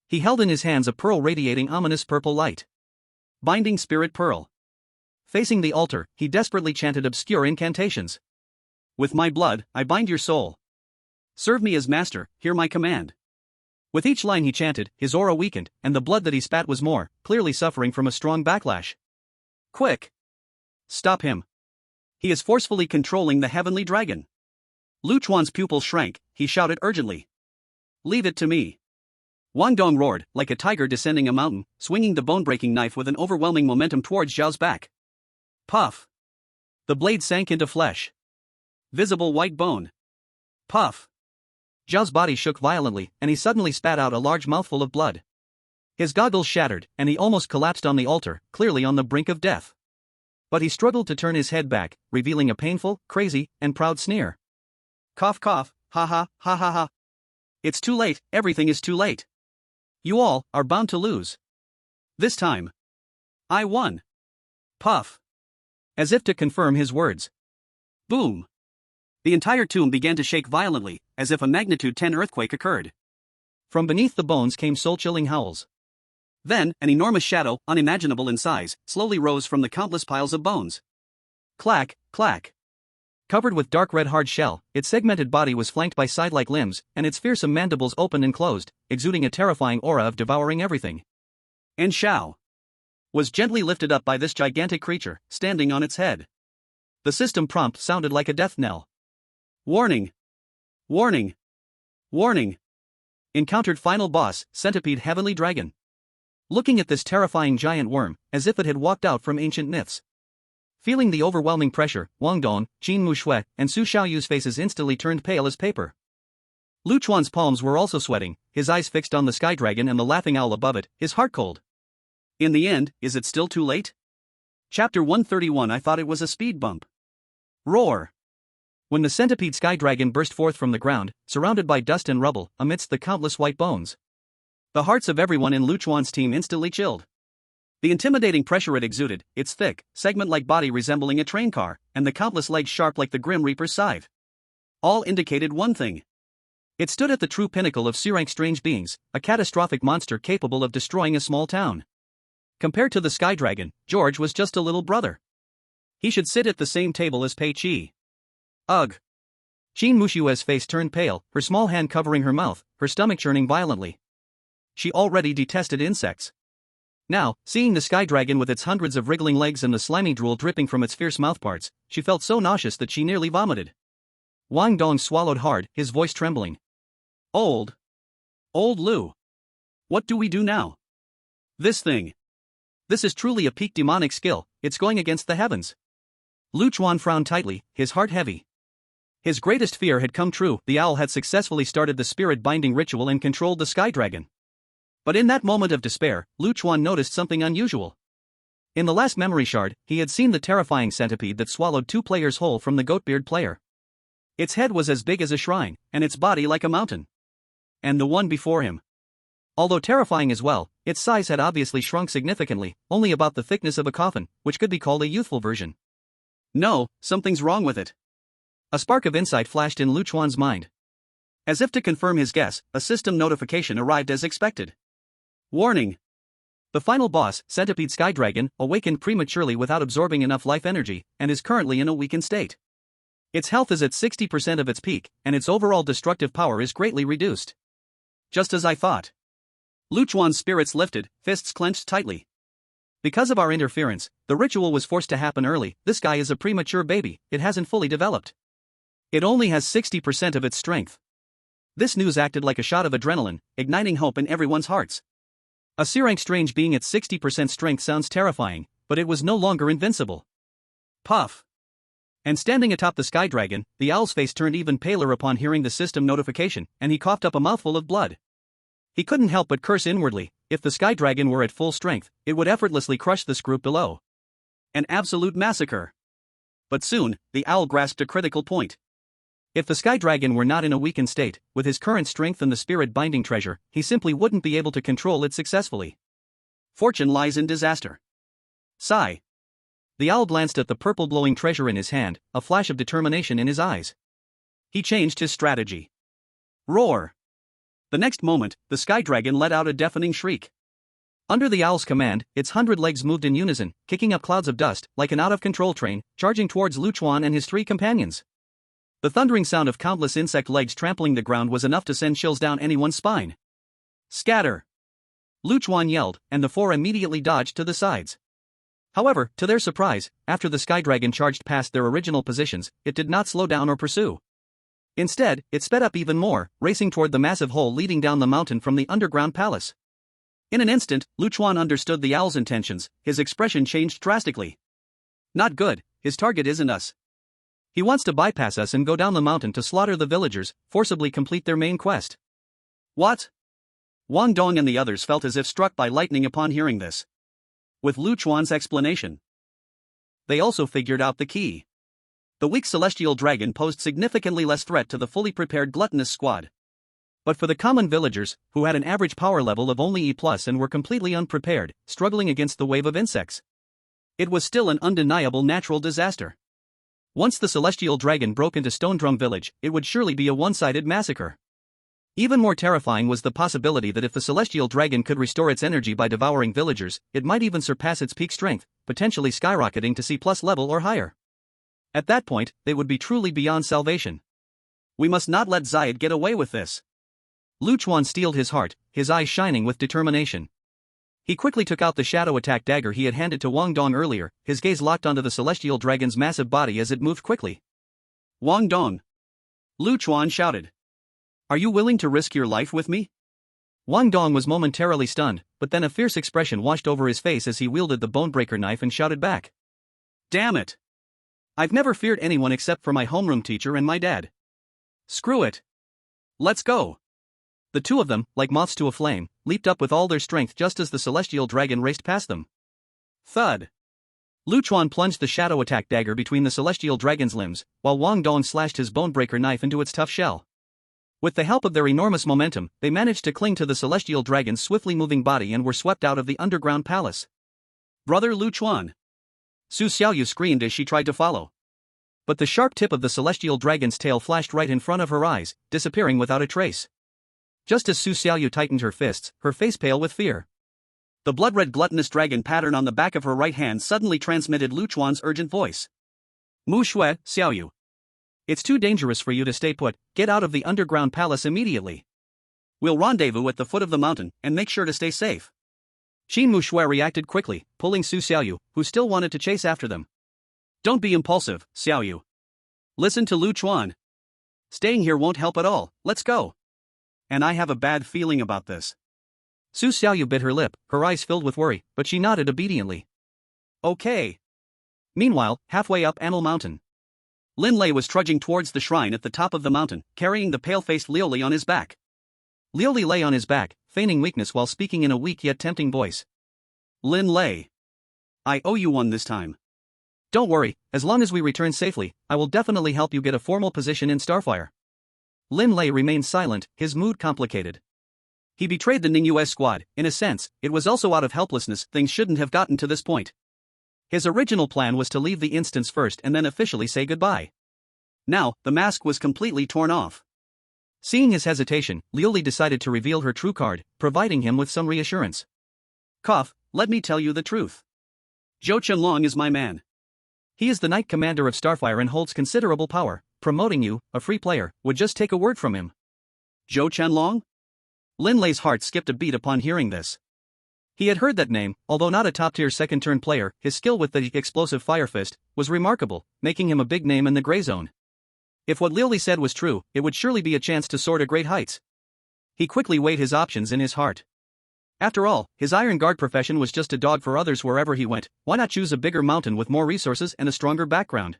He held in his hands a pearl radiating ominous purple light. Binding Spirit Pearl. Facing the altar, he desperately chanted obscure incantations. With my blood, I bind your soul. Serve me as master, hear my command. With each line he chanted, his aura weakened, and the blood that he spat was more, clearly suffering from a strong backlash. Quick! Stop him. He is forcefully controlling the heavenly dragon. Chuan's pupil shrank, he shouted urgently. Leave it to me. Dong roared, like a tiger descending a mountain, swinging the bone-breaking knife with an overwhelming momentum towards Zhao's back. Puff! The blade sank into flesh. Visible white bone. Puff! Zhao's body shook violently, and he suddenly spat out a large mouthful of blood. His goggles shattered, and he almost collapsed on the altar, clearly on the brink of death. But he struggled to turn his head back, revealing a painful, crazy, and proud sneer. Cough cough, ha ha, ha ha ha. It's too late, everything is too late. You all are bound to lose. This time. I won. Puff. As if to confirm his words. Boom. The entire tomb began to shake violently, as if a magnitude 10 earthquake occurred. From beneath the bones came soul-chilling howls. Then, an enormous shadow, unimaginable in size, slowly rose from the countless piles of bones. Clack, clack. Covered with dark red hard shell, its segmented body was flanked by side-like limbs, and its fearsome mandibles opened and closed, exuding a terrifying aura of devouring everything. And Xiao was gently lifted up by this gigantic creature, standing on its head. The system prompt sounded like a death knell. Warning! Warning! Warning! Encountered final boss, Centipede Heavenly Dragon. Looking at this terrifying giant worm, as if it had walked out from ancient myths. Feeling the overwhelming pressure, Dong, Qin Mushui, and Su Xiaoyu's faces instantly turned pale as paper. Chuan's palms were also sweating, his eyes fixed on the sky dragon and the laughing owl above it, his heart cold. In the end, is it still too late? Chapter 131. I thought it was a speed bump. Roar! When the centipede sky dragon burst forth from the ground, surrounded by dust and rubble, amidst the countless white bones. The hearts of everyone in Chuan's team instantly chilled. The intimidating pressure it exuded, its thick, segment-like body resembling a train car, and the countless legs sharp like the Grim Reaper's scythe. All indicated one thing. It stood at the true pinnacle of C-rank strange beings, a catastrophic monster capable of destroying a small town. Compared to the sky dragon, George was just a little brother. He should sit at the same table as Pei Qi. Ugh. Qin Mushue's face turned pale, her small hand covering her mouth, her stomach churning violently. She already detested insects. Now, seeing the sky dragon with its hundreds of wriggling legs and the slimy drool dripping from its fierce mouthparts, she felt so nauseous that she nearly vomited. Dong swallowed hard, his voice trembling. Old Lu. What do we do now? This thing. This is truly a peak demonic skill, it's going against the heavens. Chuan frowned tightly, his heart heavy. His greatest fear had come true, the owl had successfully started the spirit-binding ritual and controlled the sky dragon. But in that moment of despair, Chuan noticed something unusual. In the last memory shard, he had seen the terrifying centipede that swallowed two players whole from the Goatbeard player. Its head was as big as a shrine, and its body like a mountain. And the one before him. Although terrifying as well, its size had obviously shrunk significantly, only about the thickness of a coffin, which could be called a youthful version. No, something's wrong with it. A spark of insight flashed in Chuan's mind. As if to confirm his guess, a system notification arrived as expected. Warning! The final boss, Centipede Sky Dragon, awakened prematurely without absorbing enough life energy, and is currently in a weakened state. Its health is at 60% of its peak, and its overall destructive power is greatly reduced. Just as I thought. Chuan's spirits lifted, fists clenched tightly. Because of our interference, the ritual was forced to happen early. This guy is a premature baby, it hasn't fully developed. It only has 60% of its strength. This news acted like a shot of adrenaline, igniting hope in everyone's hearts. A C-rank strange being at 60% strength sounds terrifying, but it was no longer invincible. Puff. And standing atop the Sky Dragon, the owl's face turned even paler upon hearing the system notification, and he coughed up a mouthful of blood. He couldn't help but curse inwardly. If the Sky Dragon were at full strength, it would effortlessly crush this group below. An absolute massacre. But soon, the owl grasped a critical point. If the Sky Dragon were not in a weakened state, with his current strength and the spirit binding treasure, he simply wouldn't be able to control it successfully. Fortune lies in disaster. Sigh. The owl glanced at the purple glowing treasure in his hand, a flash of determination in his eyes. He changed his strategy. Roar. The next moment, the Sky Dragon let out a deafening shriek. Under the owl's command, its 100 legs moved in unison, kicking up clouds of dust, like an out-of-control train, charging towards Chuan and his 3 companions. The thundering sound of countless insect legs trampling the ground was enough to send chills down anyone's spine. Scatter! Chuan yelled, and the 4 immediately dodged to the sides. However, to their surprise, after the Sky Dragon charged past their original positions, it did not slow down or pursue. Instead, it sped up even more, racing toward the massive hole leading down the mountain from the underground palace. In an instant, Chuan understood the owl's intentions. His expression changed drastically. Not good, his target isn't us. He wants to bypass us and go down the mountain to slaughter the villagers, forcibly complete their main quest. What? Wang Dong and the others felt as if struck by lightning upon hearing this. With Chuan's explanation, they also figured out the key. The weak celestial dragon posed significantly less threat to the fully prepared gluttonous squad. But for the common villagers, who had an average power level of only E+ and were completely unprepared, struggling against the wave of insects, it was still an undeniable natural disaster. Once the celestial dragon broke into Stone Drum Village, it would surely be a one-sided massacre. Even more terrifying was the possibility that if the celestial dragon could restore its energy by devouring villagers, it might even surpass its peak strength, potentially skyrocketing to C+ level or higher. At that point, they would be truly beyond salvation. We must not let Zayed get away with this. Chuan steeled his heart, his eyes shining with determination. He quickly took out the shadow attack dagger he had handed to Wang Dong earlier, his gaze locked onto the celestial dragon's massive body as it moved quickly. Wang Dong! Chuan shouted. Are you willing to risk your life with me? Wang Dong was momentarily stunned, but then a fierce expression washed over his face as he wielded the bonebreaker knife and shouted back. Damn it! I've never feared anyone except for my homeroom teacher and my dad. Screw it. Let's go. The two of them, like moths to a flame, leaped up with all their strength just as the celestial dragon raced past them. Thud. Chuan plunged the shadow attack dagger between the celestial dragon's limbs, while Wang Dong slashed his bonebreaker knife into its tough shell. With the help of their enormous momentum, they managed to cling to the celestial dragon's swiftly moving body and were swept out of the underground palace. Brother Chuan! Su Xiaoyu screamed as she tried to follow. But the sharp tip of the celestial dragon's tail flashed right in front of her eyes, disappearing without a trace. Just as Su Xiaoyu tightened her fists, her face pale with fear. The blood-red gluttonous dragon pattern on the back of her right hand suddenly transmitted Chuan's urgent voice. Mu Shui, Xiaoyu. It's too dangerous for you to stay put, get out of the underground palace immediately. We'll rendezvous at the foot of the mountain, and make sure to stay safe. Mu Mushui reacted quickly, pulling Su Xiaoyu, who still wanted to chase after them. Don't be impulsive, Xiaoyu. Listen to Chuan. Staying here won't help at all, let's go. And I have a bad feeling about this. Su Xiaoyu bit her lip, her eyes filled with worry, but she nodded obediently. Okay. Meanwhile, halfway up Anil Mountain, Lin Lei was trudging towards the shrine at the top of the mountain, carrying the pale-faced Liuli on his back. Liuli lay on his back, feigning weakness while speaking in a weak yet tempting voice. Lin Lei. I owe you one this time. Don't worry, as long as we return safely, I will definitely help you get a formal position in Starfire. Lin Lei remained silent, his mood complicated. He betrayed the Ningyue squad. In a sense, it was also out of helplessness. Things shouldn't have gotten to this point. His original plan was to leave the instance first and then officially say goodbye. Now, the mask was completely torn off. Seeing his hesitation, Liuli decided to reveal her true card, providing him with some reassurance. Cough, let me tell you the truth. Zhou Qianlong is my man. He is the Knight Commander of Starfire and holds considerable power. Promoting you, a free player, would just take a word from him. Zhou Qianlong? Lin Lei's heart skipped a beat upon hearing this. He had heard that name, although not a top-tier second-turn player. His skill with the explosive Fire Fist was remarkable, making him a big name in the gray zone. If what Liu Li said was true, it would surely be a chance to soar to great heights. He quickly weighed his options in his heart. After all, his Iron Guard profession was just a dog for others wherever he went. Why not choose a bigger mountain with more resources and a stronger background?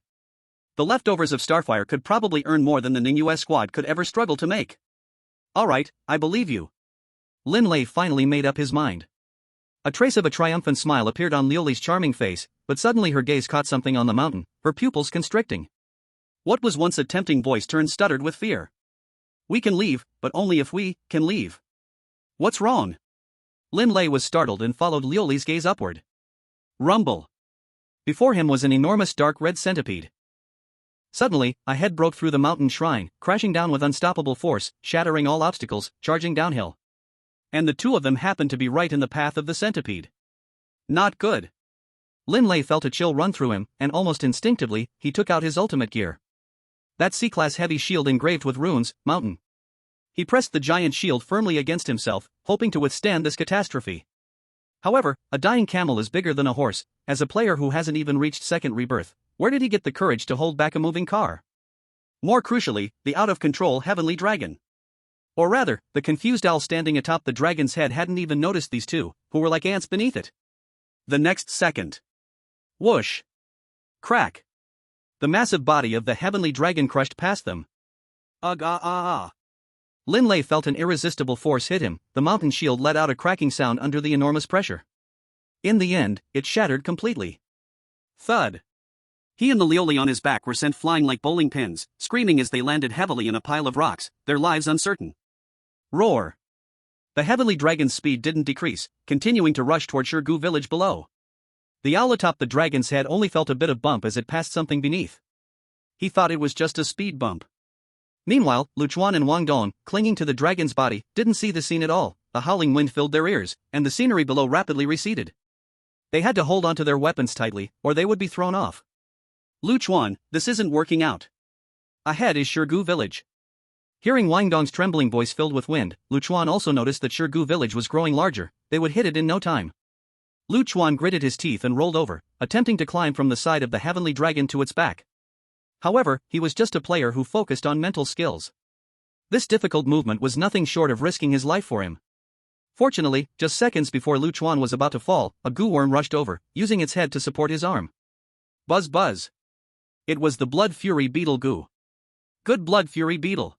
The leftovers of Starfire could probably earn more than the Ning US squad could ever struggle to make. Alright, I believe you. Lin Lei finally made up his mind. A trace of a triumphant smile appeared on Liu Li's charming face, but suddenly her gaze caught something on the mountain, her pupils constricting. What was once a tempting voice turned stuttered with fear. We can leave, but only if we can leave. What's wrong? Lin Lei was startled and followed Liu Li's gaze upward. Rumble. Before him was an enormous dark red centipede. Suddenly, a head broke through the mountain shrine, crashing down with unstoppable force, shattering all obstacles, charging downhill. And the two of them happened to be right in the path of the centipede. Not good. Lin Lei felt a chill run through him, and almost instinctively, he took out his ultimate gear. That C-class heavy shield engraved with runes, mountain. He pressed the giant shield firmly against himself, hoping to withstand this catastrophe. However, a dying camel is bigger than a horse. As a player who hasn't even reached second rebirth, where did he get the courage to hold back a moving car? More crucially, the out-of-control heavenly dragon. Or rather, the confused owl standing atop the dragon's head hadn't even noticed these two, who were like ants beneath it. The next second. Whoosh. Crack. The massive body of the heavenly dragon crushed past them. Ugh ah ah ah. Lin Lei felt an irresistible force hit him. The mountain shield let out a cracking sound under the enormous pressure. In the end, it shattered completely. Thud. He and the Liu Li on his back were sent flying like bowling pins, screaming as they landed heavily in a pile of rocks, their lives uncertain. Roar. The heavenly dragon's speed didn't decrease, continuing to rush toward Shirgu village below. The owl atop the dragon's head only felt a bit of bump as it passed something beneath. He thought it was just a speed bump. Meanwhile, Chuan and Wang Dong, clinging to the dragon's body, didn't see the scene at all. The howling wind filled their ears, and the scenery below rapidly receded. They had to hold onto their weapons tightly, or they would be thrown off. Chuan, this isn't working out. Ahead is Shirgu village. Hearing Wang Dong's trembling voice filled with wind, Chuan also noticed that Shirgu village was growing larger. They would hit it in no time. Chuan gritted his teeth and rolled over, attempting to climb from the side of the heavenly dragon to its back. However, he was just a player who focused on mental skills. This difficult movement was nothing short of risking his life for him. Fortunately, just seconds before Chuan was about to fall, a goo worm rushed over, using its head to support his arm. Buzz buzz. It was the Blood Fury beetle goo. Good Blood Fury beetle.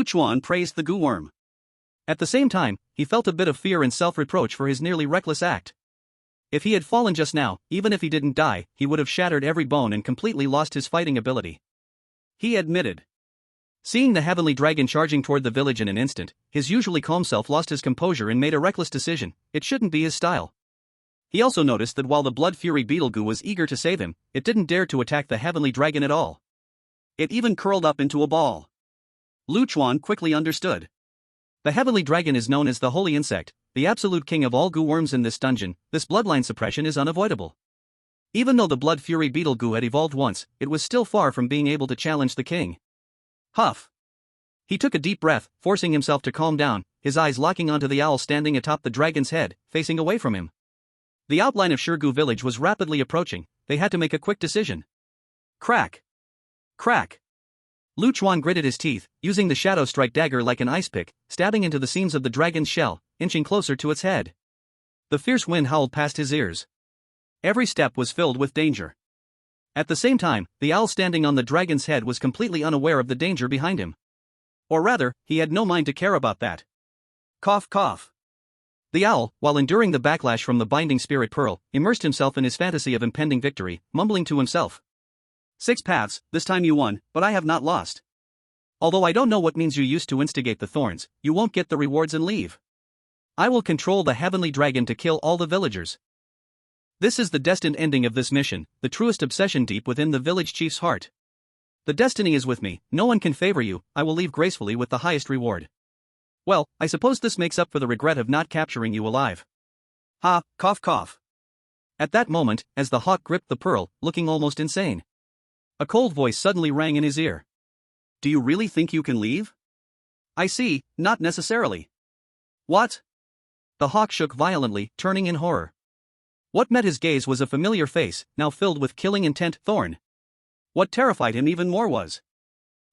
Chuan praised the goo worm. At the same time, he felt a bit of fear and self-reproach for his nearly reckless act. If he had fallen just now, even if he didn't die, he would have shattered every bone and completely lost his fighting ability. He admitted. Seeing the heavenly dragon charging toward the village in an instant, his usually calm self lost his composure and made a reckless decision. It shouldn't be his style. He also noticed that while the Blood Fury beetle goo was eager to save him, it didn't dare to attack the heavenly dragon at all. It even curled up into a ball. Chuan quickly understood. The heavenly dragon is known as the holy insect, the absolute king of all goo worms in this dungeon. This bloodline suppression is unavoidable. Even though the Blood Fury beetle goo had evolved once, it was still far from being able to challenge the king. Huff. He took a deep breath, forcing himself to calm down, his eyes locking onto the owl standing atop the dragon's head, facing away from him. The outline of Shirgu village was rapidly approaching. They had to make a quick decision. Crack. Crack. Chuan gritted his teeth, using the Shadow Strike dagger like an ice pick, stabbing into the seams of the dragon's shell, inching closer to its head. The fierce wind howled past his ears. Every step was filled with danger. At the same time, the owl standing on the dragon's head was completely unaware of the danger behind him. Or rather, he had no mind to care about that. Cough cough. The owl, while enduring the backlash from the binding spirit pearl, immersed himself in his fantasy of impending victory, mumbling to himself. 6 paths, this time you won, but I have not lost. Although I don't know what means you used to instigate the thorns, you won't get the rewards and leave. I will control the heavenly dragon to kill all the villagers. This is the destined ending of this mission, the truest obsession deep within the village chief's heart. The destiny is with me, no one can favor you, I will leave gracefully with the highest reward. Well, I suppose this makes up for the regret of not capturing you alive. Ha, cough cough. At that moment, as the hawk gripped the pearl, looking almost insane, a cold voice suddenly rang in his ear. Do you really think you can leave? I see, not necessarily. What? The hawk shook violently, turning in horror. What met his gaze was a familiar face, now filled with killing intent. Thorn. What terrified him even more was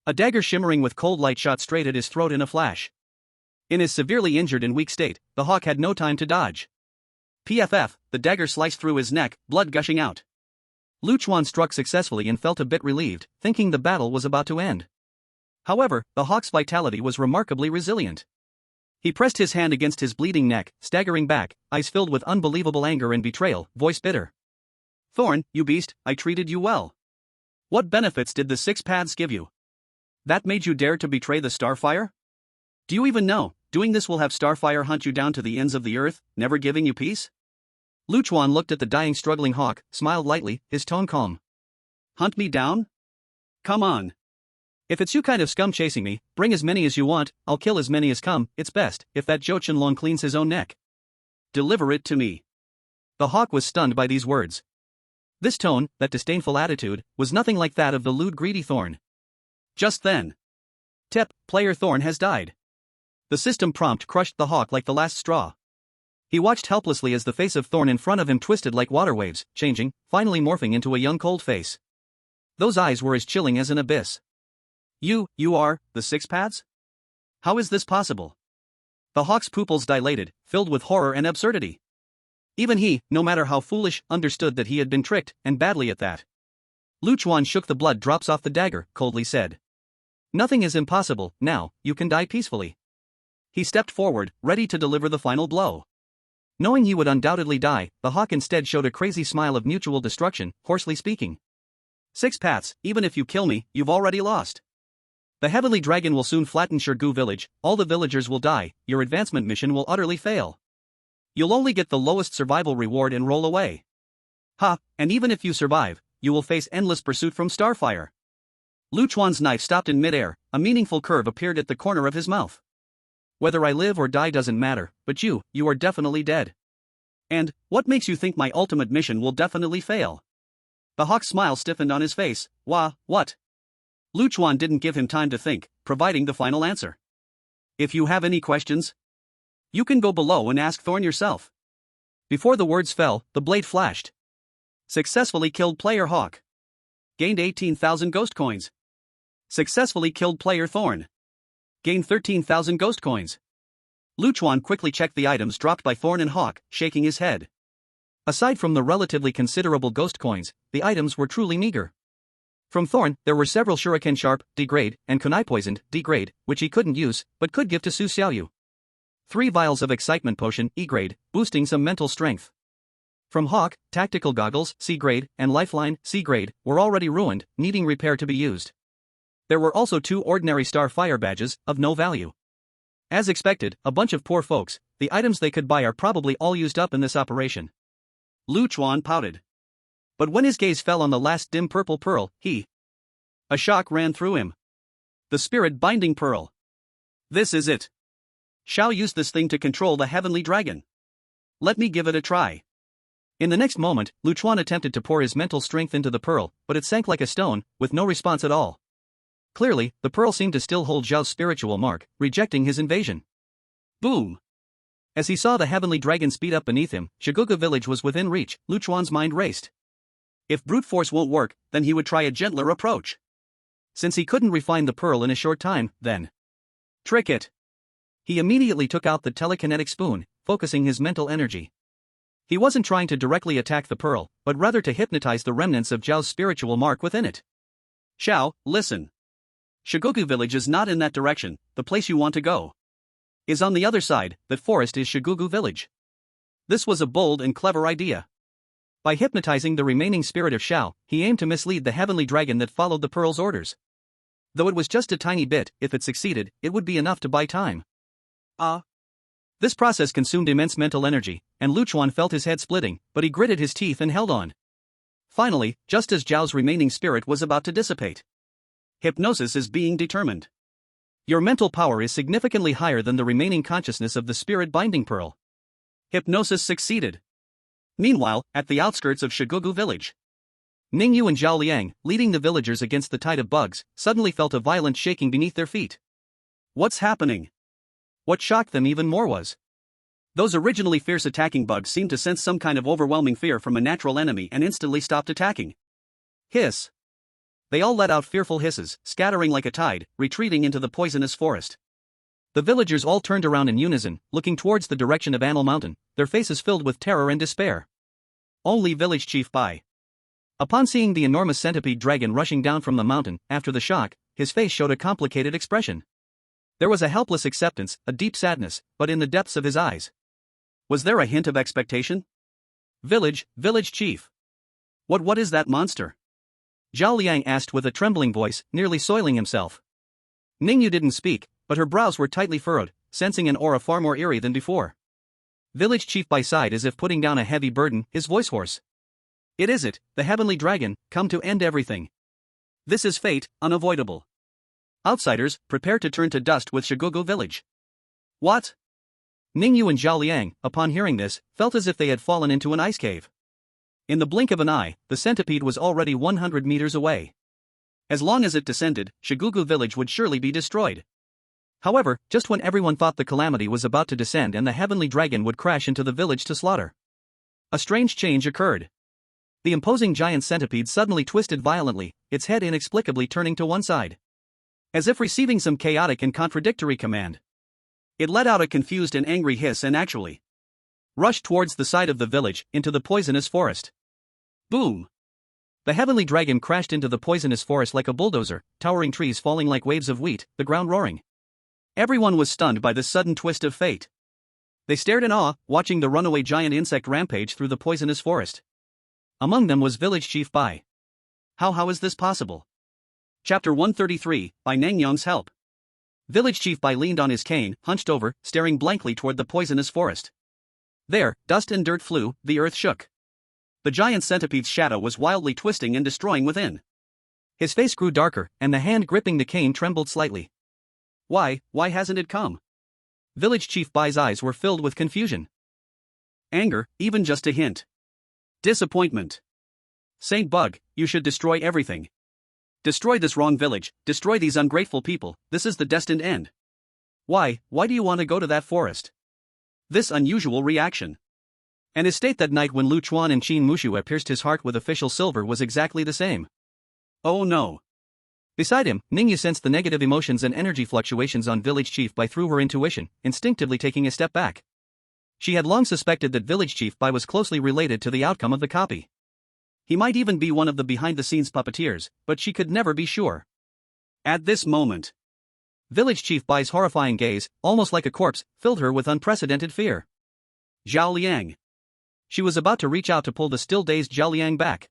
a dagger shimmering with cold light shot straight at his throat in a flash. In his severely injured and weak state, the hawk had no time to dodge. PFF, the dagger sliced through his neck, blood gushing out. Chuan struck successfully and felt a bit relieved, thinking the battle was about to end. However, the hawk's vitality was remarkably resilient. He pressed his hand against his bleeding neck, staggering back, eyes filled with unbelievable anger and betrayal, voice bitter. Thorn, you beast, I treated you well. What benefits did the 6 paths give you? That made you dare to betray the Starfire? Do you even know, doing this will have Starfire hunt you down to the ends of the earth, never giving you peace? Chuan looked at the dying struggling hawk, smiled lightly, his tone calm. Hunt me down? Come on. If it's you kind of scum chasing me, bring as many as you want, I'll kill as many as come. It's best if that Jochin Long cleans his own neck. Deliver it to me. The hawk was stunned by these words. This tone, that disdainful attitude, was nothing like that of the lewd greedy Thorn. Just then. Tep, player Thorn has died. The system prompt crushed the hawk like the last straw. He watched helplessly as the face of Thorn in front of him twisted like water waves, changing, finally morphing into a young cold face. Those eyes were as chilling as an abyss. You are, the 6 paths? How is this possible? The hawk's pupils dilated, filled with horror and absurdity. Even he, no matter how foolish, understood that he had been tricked, and badly at that. Chuan shook the blood drops off the dagger, coldly said. Nothing is impossible, now, you can die peacefully. He stepped forward, ready to deliver the final blow. Knowing he would undoubtedly die, the hawk instead showed a crazy smile of mutual destruction, hoarsely speaking. 6 paths, even if you kill me, you've already lost. The heavenly dragon will soon flatten Shirgu village, all the villagers will die, your advancement mission will utterly fail. You'll only get the lowest survival reward and roll away. Ha, and even if you survive, you will face endless pursuit from Starfire. Chuan's knife stopped in midair, a meaningful curve appeared at the corner of his mouth. Whether I live or die doesn't matter, but you are definitely dead. And, what makes you think my ultimate mission will definitely fail? The hawk's smile stiffened on his face. What? Chuan didn't give him time to think, providing the final answer. If you have any questions, you can go below and ask Thorn yourself. Before the words fell, the blade flashed. Successfully killed player Hawk. Gained 18,000 ghost coins. Successfully killed player Thorn. Gained 13,000 ghost coins. Chuan quickly checked the items dropped by Thorn and Hawk, shaking his head. Aside from the relatively considerable ghost coins, the items were truly meager. From Thorn, there were several shuriken sharp, degrade, and kunai poisoned, degrade, which he couldn't use, but could give to Su Xiaoyu. 3 vials of excitement potion, E-grade, boosting some mental strength. From Hawk, tactical goggles, C-grade, and lifeline, C-grade, were already ruined, needing repair to be used. There were also 2 ordinary Starfire badges, of no value. As expected, a bunch of poor folks, the items they could buy are probably all used up in this operation. Chuan pouted. But when his gaze fell on the last dim purple pearl, a shock ran through him. The spirit binding pearl. This is it. Shao used this thing to control the heavenly dragon. Let me give it a try. In the next moment, Chuan attempted to pour his mental strength into the pearl, but it sank like a stone, with no response at all. Clearly, the pearl seemed to still hold Zhao's spiritual mark, rejecting his invasion. Boom! As he saw the heavenly dragon speed up beneath him, Shiguga village was within reach. Chuan's mind raced. If brute force won't work, then he would try a gentler approach. Since he couldn't refine the pearl in a short time, then trick it. He immediately took out the telekinetic spoon, focusing his mental energy. He wasn't trying to directly attack the pearl, but rather to hypnotize the remnants of Zhao's spiritual mark within it. Shao, listen. Shigugu village is not in that direction, the place you want to go is on the other side, that forest is Shigugu village. This was a bold and clever idea. By hypnotizing the remaining spirit of Shao, he aimed to mislead the heavenly dragon that followed the pearl's orders. Though it was just a tiny bit, if it succeeded, it would be enough to buy time. This process consumed immense mental energy, and Chuan felt his head splitting, but he gritted his teeth and held on. Finally, just as Zhao's remaining spirit was about to dissipate. Hypnosis is being determined. Your mental power is significantly higher than the remaining consciousness of the spirit binding pearl. Hypnosis succeeded. Meanwhile, at the outskirts of Shigugu village, Ningyu and Zhao Liang, leading the villagers against the tide of bugs, suddenly felt a violent shaking beneath their feet. What's happening? What shocked them even more was those originally fierce attacking bugs seemed to sense some kind of overwhelming fear from a natural enemy and instantly stopped attacking. Hiss. They all let out fearful hisses, scattering like a tide, retreating into the poisonous forest. The villagers all turned around in unison, looking towards the direction of Anil Mountain, their faces filled with terror and despair. Only village chief Bai. Upon seeing the enormous centipede dragon rushing down from the mountain, after the shock, his face showed a complicated expression. There was a helpless acceptance, a deep sadness, but in the depths of his eyes, was there a hint of expectation? Village chief. What is that monster? Zhao Liang asked with a trembling voice, nearly soiling himself. Ningyu didn't speak, but her brows were tightly furrowed, sensing an aura far more eerie than before. Village chief Bai sighed as if putting down a heavy burden, his voice hoarse. It is it, the heavenly dragon, come to end everything. This is fate, unavoidable. Outsiders, prepare to turn to dust with Shigugu village. What? Ningyu and Zhao Liang, upon hearing this, felt as if they had fallen into an ice cave. In the blink of an eye, the centipede was already 100 meters away. As long as it descended, Shigugu village would surely be destroyed. However, just when everyone thought the calamity was about to descend and the heavenly dragon would crash into the village to slaughter, a strange change occurred. The imposing giant centipede suddenly twisted violently, its head inexplicably turning to one side, as if receiving some chaotic and contradictory command. It let out a confused and angry hiss and actually rushed towards the side of the village, into the poisonous forest. Boom! The heavenly dragon crashed into the poisonous forest like a bulldozer, towering trees falling like waves of wheat, the ground roaring. Everyone was stunned by this sudden twist of fate. They stared in awe, watching the runaway giant insect rampage through the poisonous forest. Among them was village chief Bai. How is this possible? Chapter 133, by Nangyong's help. Village chief Bai leaned on his cane, hunched over, staring blankly toward the poisonous forest. There, dust and dirt flew, the earth shook. The giant centipede's shadow was wildly twisting and destroying within. His face grew darker, and the hand gripping the cane trembled slightly. Why hasn't it come? Village chief Bai's eyes were filled with confusion. Anger, even just a hint. Disappointment. Saint Bug, you should destroy everything. Destroy this wrong village, destroy these ungrateful people, this is the destined end. Why do you want to go to that forest? This unusual reaction. And his state that night when Lu Chuan and Qin Mushue pierced his heart with official silver was exactly the same. Oh no. Beside him, Ningyu sensed the negative emotions and energy fluctuations on village chief Bai through her intuition, instinctively taking a step back. She had long suspected that village chief Bai was closely related to the outcome of the copy. He might even be one of the behind-the-scenes puppeteers, but she could never be sure. At this moment, village chief Bai's horrifying gaze, almost like a corpse, filled her with unprecedented fear. Zhao Liang. She was about to reach out to pull the still-dazed Zhao Liang back.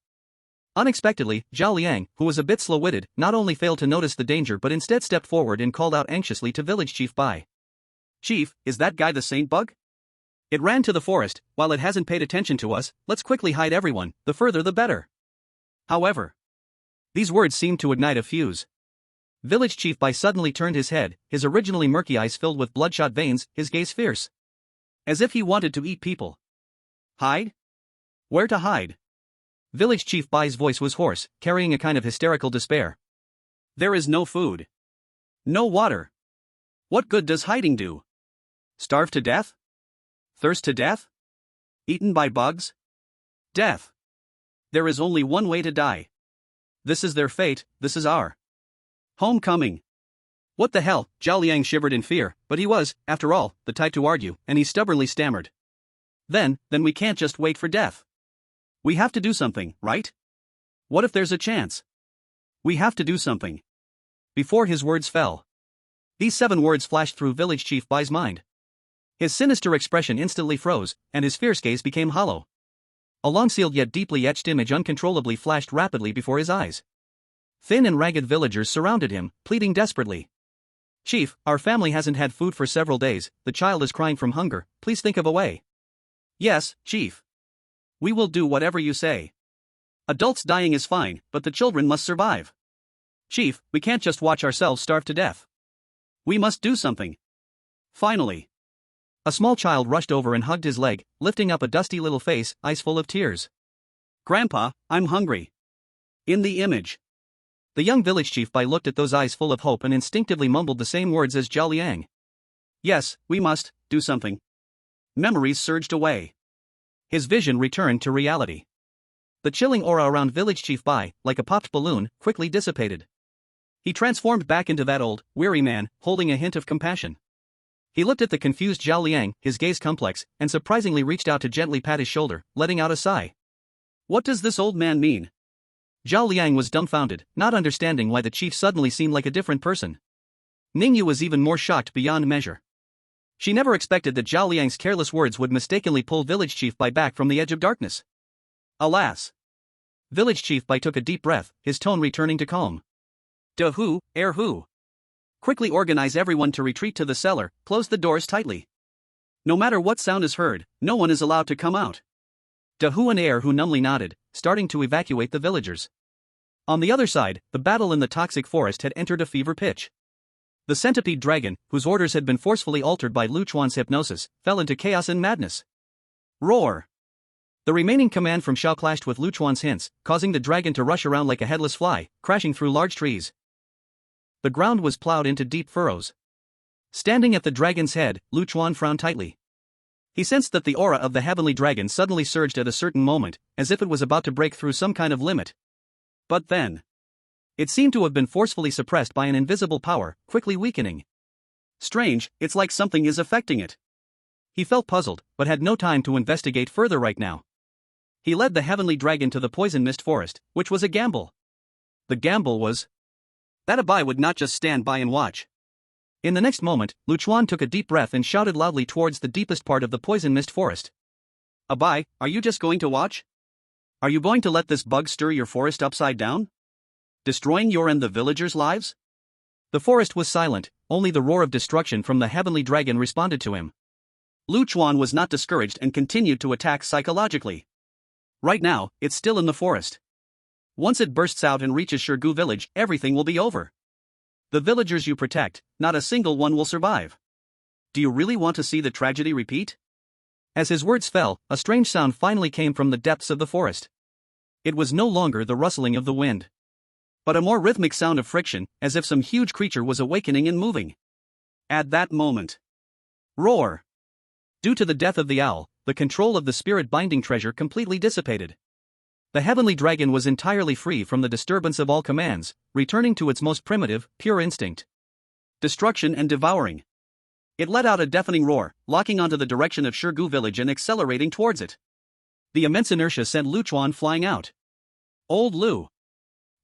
Unexpectedly, Zhao Liang, who was a bit slow-witted, not only failed to notice the danger but instead stepped forward and called out anxiously to village chief Bai. Chief, is that guy the Saint Bug? It ran to the forest. While it hasn't paid attention to us, let's quickly hide everyone, the further the better. However, these words seemed to ignite a fuse. Village chief Bai suddenly turned his head, his originally murky eyes filled with bloodshot veins, his gaze fierce, as if he wanted to eat people. Hide? Where to hide? Village chief Bai's voice was hoarse, carrying a kind of hysterical despair. There is no food. No water. What good does hiding do? Starve to death? Thirst to death? Eaten by bugs? Death. There is only one way to die. This is their fate, this is our homecoming. What the hell? Zhao Liang shivered in fear, but he was, after all, the type to argue, and he stubbornly stammered. Then we can't just wait for death. We have to do something, right? What if there's a chance? We have to do something. Before his words fell, these 7 words flashed through village chief Bai's mind. His sinister expression instantly froze, and his fierce gaze became hollow. A long-sealed yet deeply etched image uncontrollably flashed rapidly before his eyes. Thin and ragged villagers surrounded him, pleading desperately. Chief, our family hasn't had food for several days, the child is crying from hunger, please think of a way. Yes, Chief. We will do whatever you say. Adults dying is fine, but the children must survive. Chief, we can't just watch ourselves starve to death. We must do something. Finally, A small child rushed over and hugged his leg, lifting up a dusty little face, eyes full of tears. Grandpa, I'm hungry. In the image. The young village chief Bai looked at those eyes full of hope and instinctively mumbled the same words as Zhao Liang. Yes, we must do something. Memories surged away. His vision returned to reality. The chilling aura around village chief Bai, like a popped balloon, quickly dissipated. He transformed back into that old, weary man, holding a hint of compassion. He looked at the confused Zhao Liang, his gaze complex, and surprisingly reached out to gently pat his shoulder, letting out a sigh. What does this old man mean? Zhao Liang was dumbfounded, not understanding why the chief suddenly seemed like a different person. Ningyu was even more shocked beyond measure. She never expected that Zhao Liang's careless words would mistakenly pull village chief Bai back from the edge of darkness. Alas! Village chief Bai took a deep breath, his tone returning to calm. De who, who? Quickly organize everyone to retreat to the cellar, close the doors tightly. No matter what sound is heard, no one is allowed to come out. De who and who numbly nodded, starting to evacuate the villagers. On the other side, the battle in the toxic forest had entered a fever pitch. The centipede dragon, whose orders had been forcefully altered by Lu Chuan's hypnosis, fell into chaos and madness. Roar! The remaining command from Xiao clashed with Lu Chuan's hints, causing the dragon to rush around like a headless fly, crashing through large trees. The ground was plowed into deep furrows. Standing at the dragon's head, Lu Chuan frowned tightly. He sensed that the aura of the heavenly dragon suddenly surged at a certain moment, as if it was about to break through some kind of limit. But then, it seemed to have been forcefully suppressed by an invisible power, quickly weakening. Strange, it's like something is affecting it. He felt puzzled, but had no time to investigate further right now. He led the heavenly dragon to the poison mist forest, which was a gamble. The gamble was that Abai would not just stand by and watch. In the next moment, Lu Chuan took a deep breath and shouted loudly towards the deepest part of the poison mist forest. Abai, are you just going to watch? Are you going to let this bug stir your forest upside down? Destroying your and the villagers' lives? The forest was silent, only the roar of destruction from the heavenly dragon responded to him. Lu Chuan was not discouraged and continued to attack psychologically. Right now, it's still in the forest. Once it bursts out and reaches Shirgu village, everything will be over. The villagers you protect, not a single one will survive. Do you really want to see the tragedy repeat? As his words fell, a strange sound finally came from the depths of the forest. It was no longer the rustling of the wind, but a more rhythmic sound of friction, as if some huge creature was awakening and moving. At that moment, roar! Due to the death of the owl, the control of the spirit-binding treasure completely dissipated. The heavenly dragon was entirely free from the disturbance of all commands, returning to its most primitive, pure instinct. Destruction and devouring. It let out a deafening roar, locking onto the direction of Shirgu village and accelerating towards it. The immense inertia sent Lu Chuan flying out. Old Lu,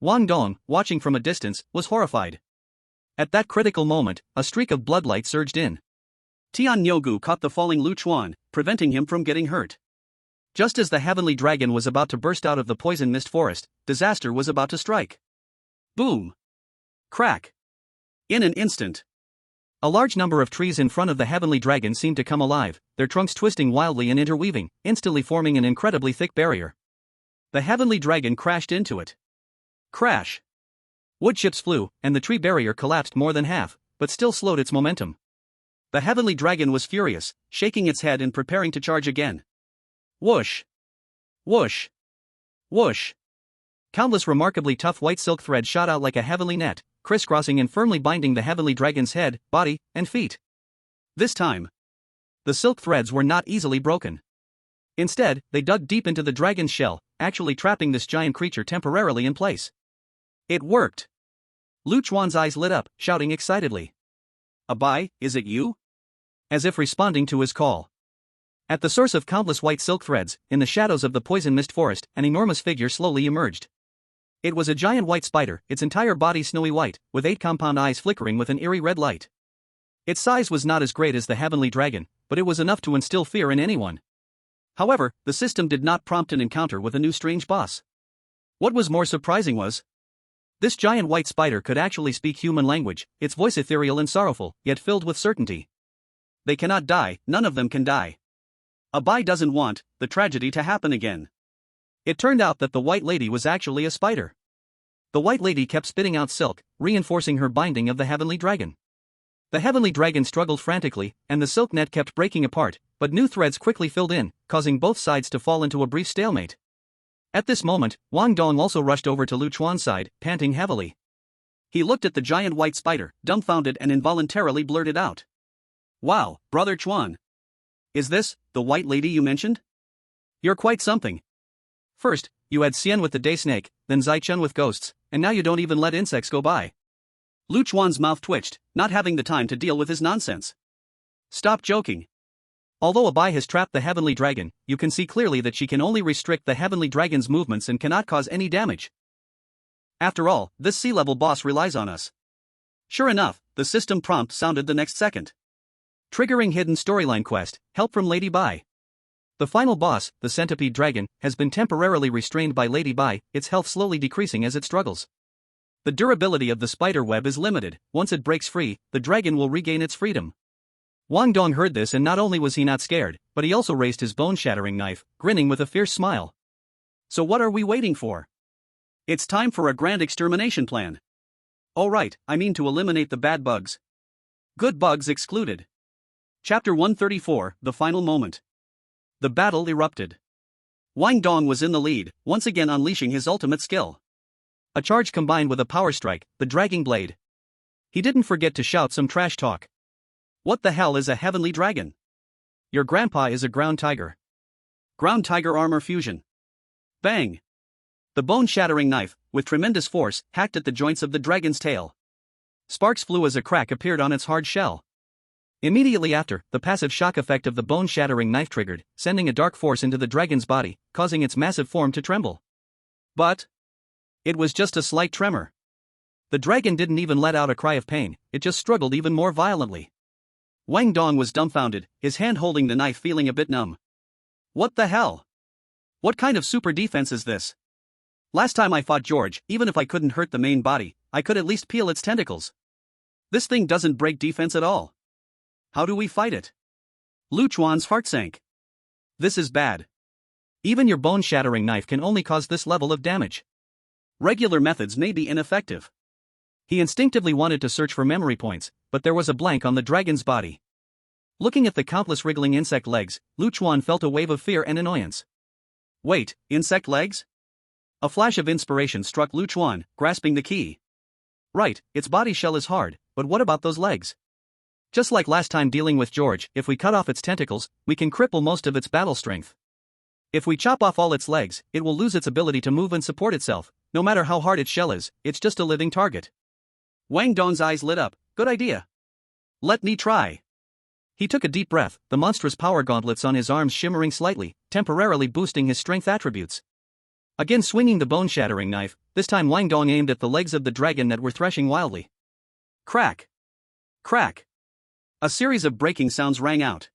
Wang Dong, watching from a distance, was horrified. At that critical moment, a streak of bloodlight surged in. Tian Nyogu caught the falling Lu Chuan, preventing him from getting hurt. Just as the heavenly dragon was about to burst out of the poison mist forest, disaster was about to strike. Boom! Crack! In an instant, a large number of trees in front of the heavenly dragon seemed to come alive, their trunks twisting wildly and interweaving, instantly forming an incredibly thick barrier. The heavenly dragon crashed into it. Crash! Wood chips flew, and the tree barrier collapsed more than half, but still slowed its momentum. The heavenly dragon was furious, shaking its head and preparing to charge again. Whoosh! Whoosh! Whoosh! Countless remarkably tough white silk threads shot out like a heavenly net, crisscrossing and firmly binding the heavenly dragon's head, body, and feet. This time, the silk threads were not easily broken. Instead, they dug deep into the dragon's shell, actually trapping this giant creature temporarily in place. It worked! Lu Chuan's eyes lit up, shouting excitedly. Abai, is it you? As if responding to his call. At the source of countless white silk threads, in the shadows of the poison mist forest, an enormous figure slowly emerged. It was a giant white spider, its entire body snowy white, with 8 compound eyes flickering with an eerie red light. Its size was not as great as the heavenly dragon, but it was enough to instill fear in anyone. However, the system did not prompt an encounter with a new strange boss. What was more surprising was, this giant white spider could actually speak human language, its voice ethereal and sorrowful, yet filled with certainty. They cannot die, none of them can die. Abai doesn't want the tragedy to happen again. It turned out that the white lady was actually a spider. The white lady kept spitting out silk, reinforcing her binding of the heavenly dragon. The heavenly dragon struggled frantically, and the silk net kept breaking apart, but new threads quickly filled in, causing both sides to fall into a brief stalemate. At this moment, Wang Dong also rushed over to Lu Chuan's side, panting heavily. He looked at the giant white spider, dumbfounded, and involuntarily blurted out. "Wow, Brother Chuan. Is this the white lady you mentioned? You're quite something. First, you had Xian with the day snake, then Zai Chun with ghosts, and now you don't even let insects go by." Lu Chuan's mouth twitched, not having the time to deal with his nonsense. "Stop joking. Although Abai has trapped the heavenly dragon, you can see clearly that she can only restrict the heavenly dragon's movements and cannot cause any damage. After all, this sea-level boss relies on us." Sure enough, the system prompt sounded the next second. Triggering hidden storyline quest, help from Lady Bai. The final boss, the centipede dragon, has been temporarily restrained by Lady Bai, its health slowly decreasing as it struggles. The durability of the spider web is limited. Once it breaks free, the dragon will regain its freedom. Wang Dong heard this, and not only was he not scared, but he also raised his bone-shattering knife, grinning with a fierce smile. "So what are we waiting for? It's time for a grand extermination plan. Oh right, I mean to eliminate the bad bugs. Good bugs excluded." Chapter 134, The Final Moment. The battle erupted. Wang Dong was in the lead, once again unleashing his ultimate skill. A charge combined with a power strike, the dragging blade. He didn't forget to shout some trash talk. "What the hell is a heavenly dragon? Your grandpa is a ground tiger. Ground tiger armor fusion." Bang! The bone-shattering knife, with tremendous force, hacked at the joints of the dragon's tail. Sparks flew as a crack appeared on its hard shell. Immediately after, the passive shock effect of the bone-shattering knife triggered, sending a dark force into the dragon's body, causing its massive form to tremble. But it was just a slight tremor. The dragon didn't even let out a cry of pain, it just struggled even more violently. Wang Dong was dumbfounded, his hand holding the knife feeling a bit numb. What the hell? What kind of super defense is this? Last time I fought George, even if I couldn't hurt the main body, I could at least peel its tentacles. This thing doesn't break defense at all. How do we fight it? Lu Chuan's heart sank. This is bad. Even your bone-shattering knife can only cause this level of damage. Regular methods may be ineffective. He instinctively wanted to search for memory points, but there was a blank on the dragon's body. Looking at the countless wriggling insect legs, Lu Chuan felt a wave of fear and annoyance. Wait, insect legs? A flash of inspiration struck Lu Chuan, grasping the key. Right, its body shell is hard, but what about those legs? Just like last time dealing with George, if we cut off its tentacles, we can cripple most of its battle strength. If we chop off all its legs, it will lose its ability to move and support itself. No matter how hard its shell is, it's just a living target. Wang Dong's eyes lit up. Good idea. Let me try. He took a deep breath, the monstrous power gauntlets on his arms shimmering slightly, temporarily boosting his strength attributes. Again swinging the bone-shattering knife, this time Wang Dong aimed at the legs of the dragon that were threshing wildly. Crack! Crack! A series of breaking sounds rang out.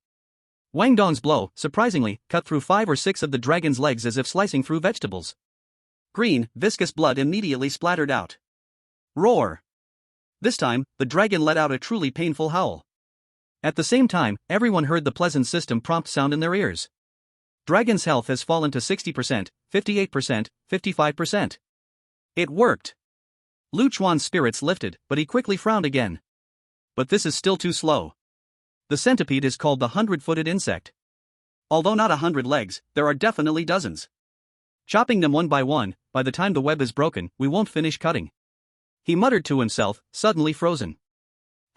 Wang Dong's blow, surprisingly, cut through 5 or 6 of the dragon's legs as if slicing through vegetables. Green, viscous blood immediately splattered out. Roar! This time, the dragon let out a truly painful howl. At the same time, everyone heard the pleasant system prompt sound in their ears. Dragon's health has fallen to 60%, 58%, 55%. It worked. Lu Chuan's spirits lifted, but he quickly frowned again. But this is still too slow. The centipede is called the 100-footed insect. Although not 100 legs, there are definitely dozens. Chopping them one by one, by the time the web is broken, we won't finish cutting. He muttered to himself, suddenly frozen.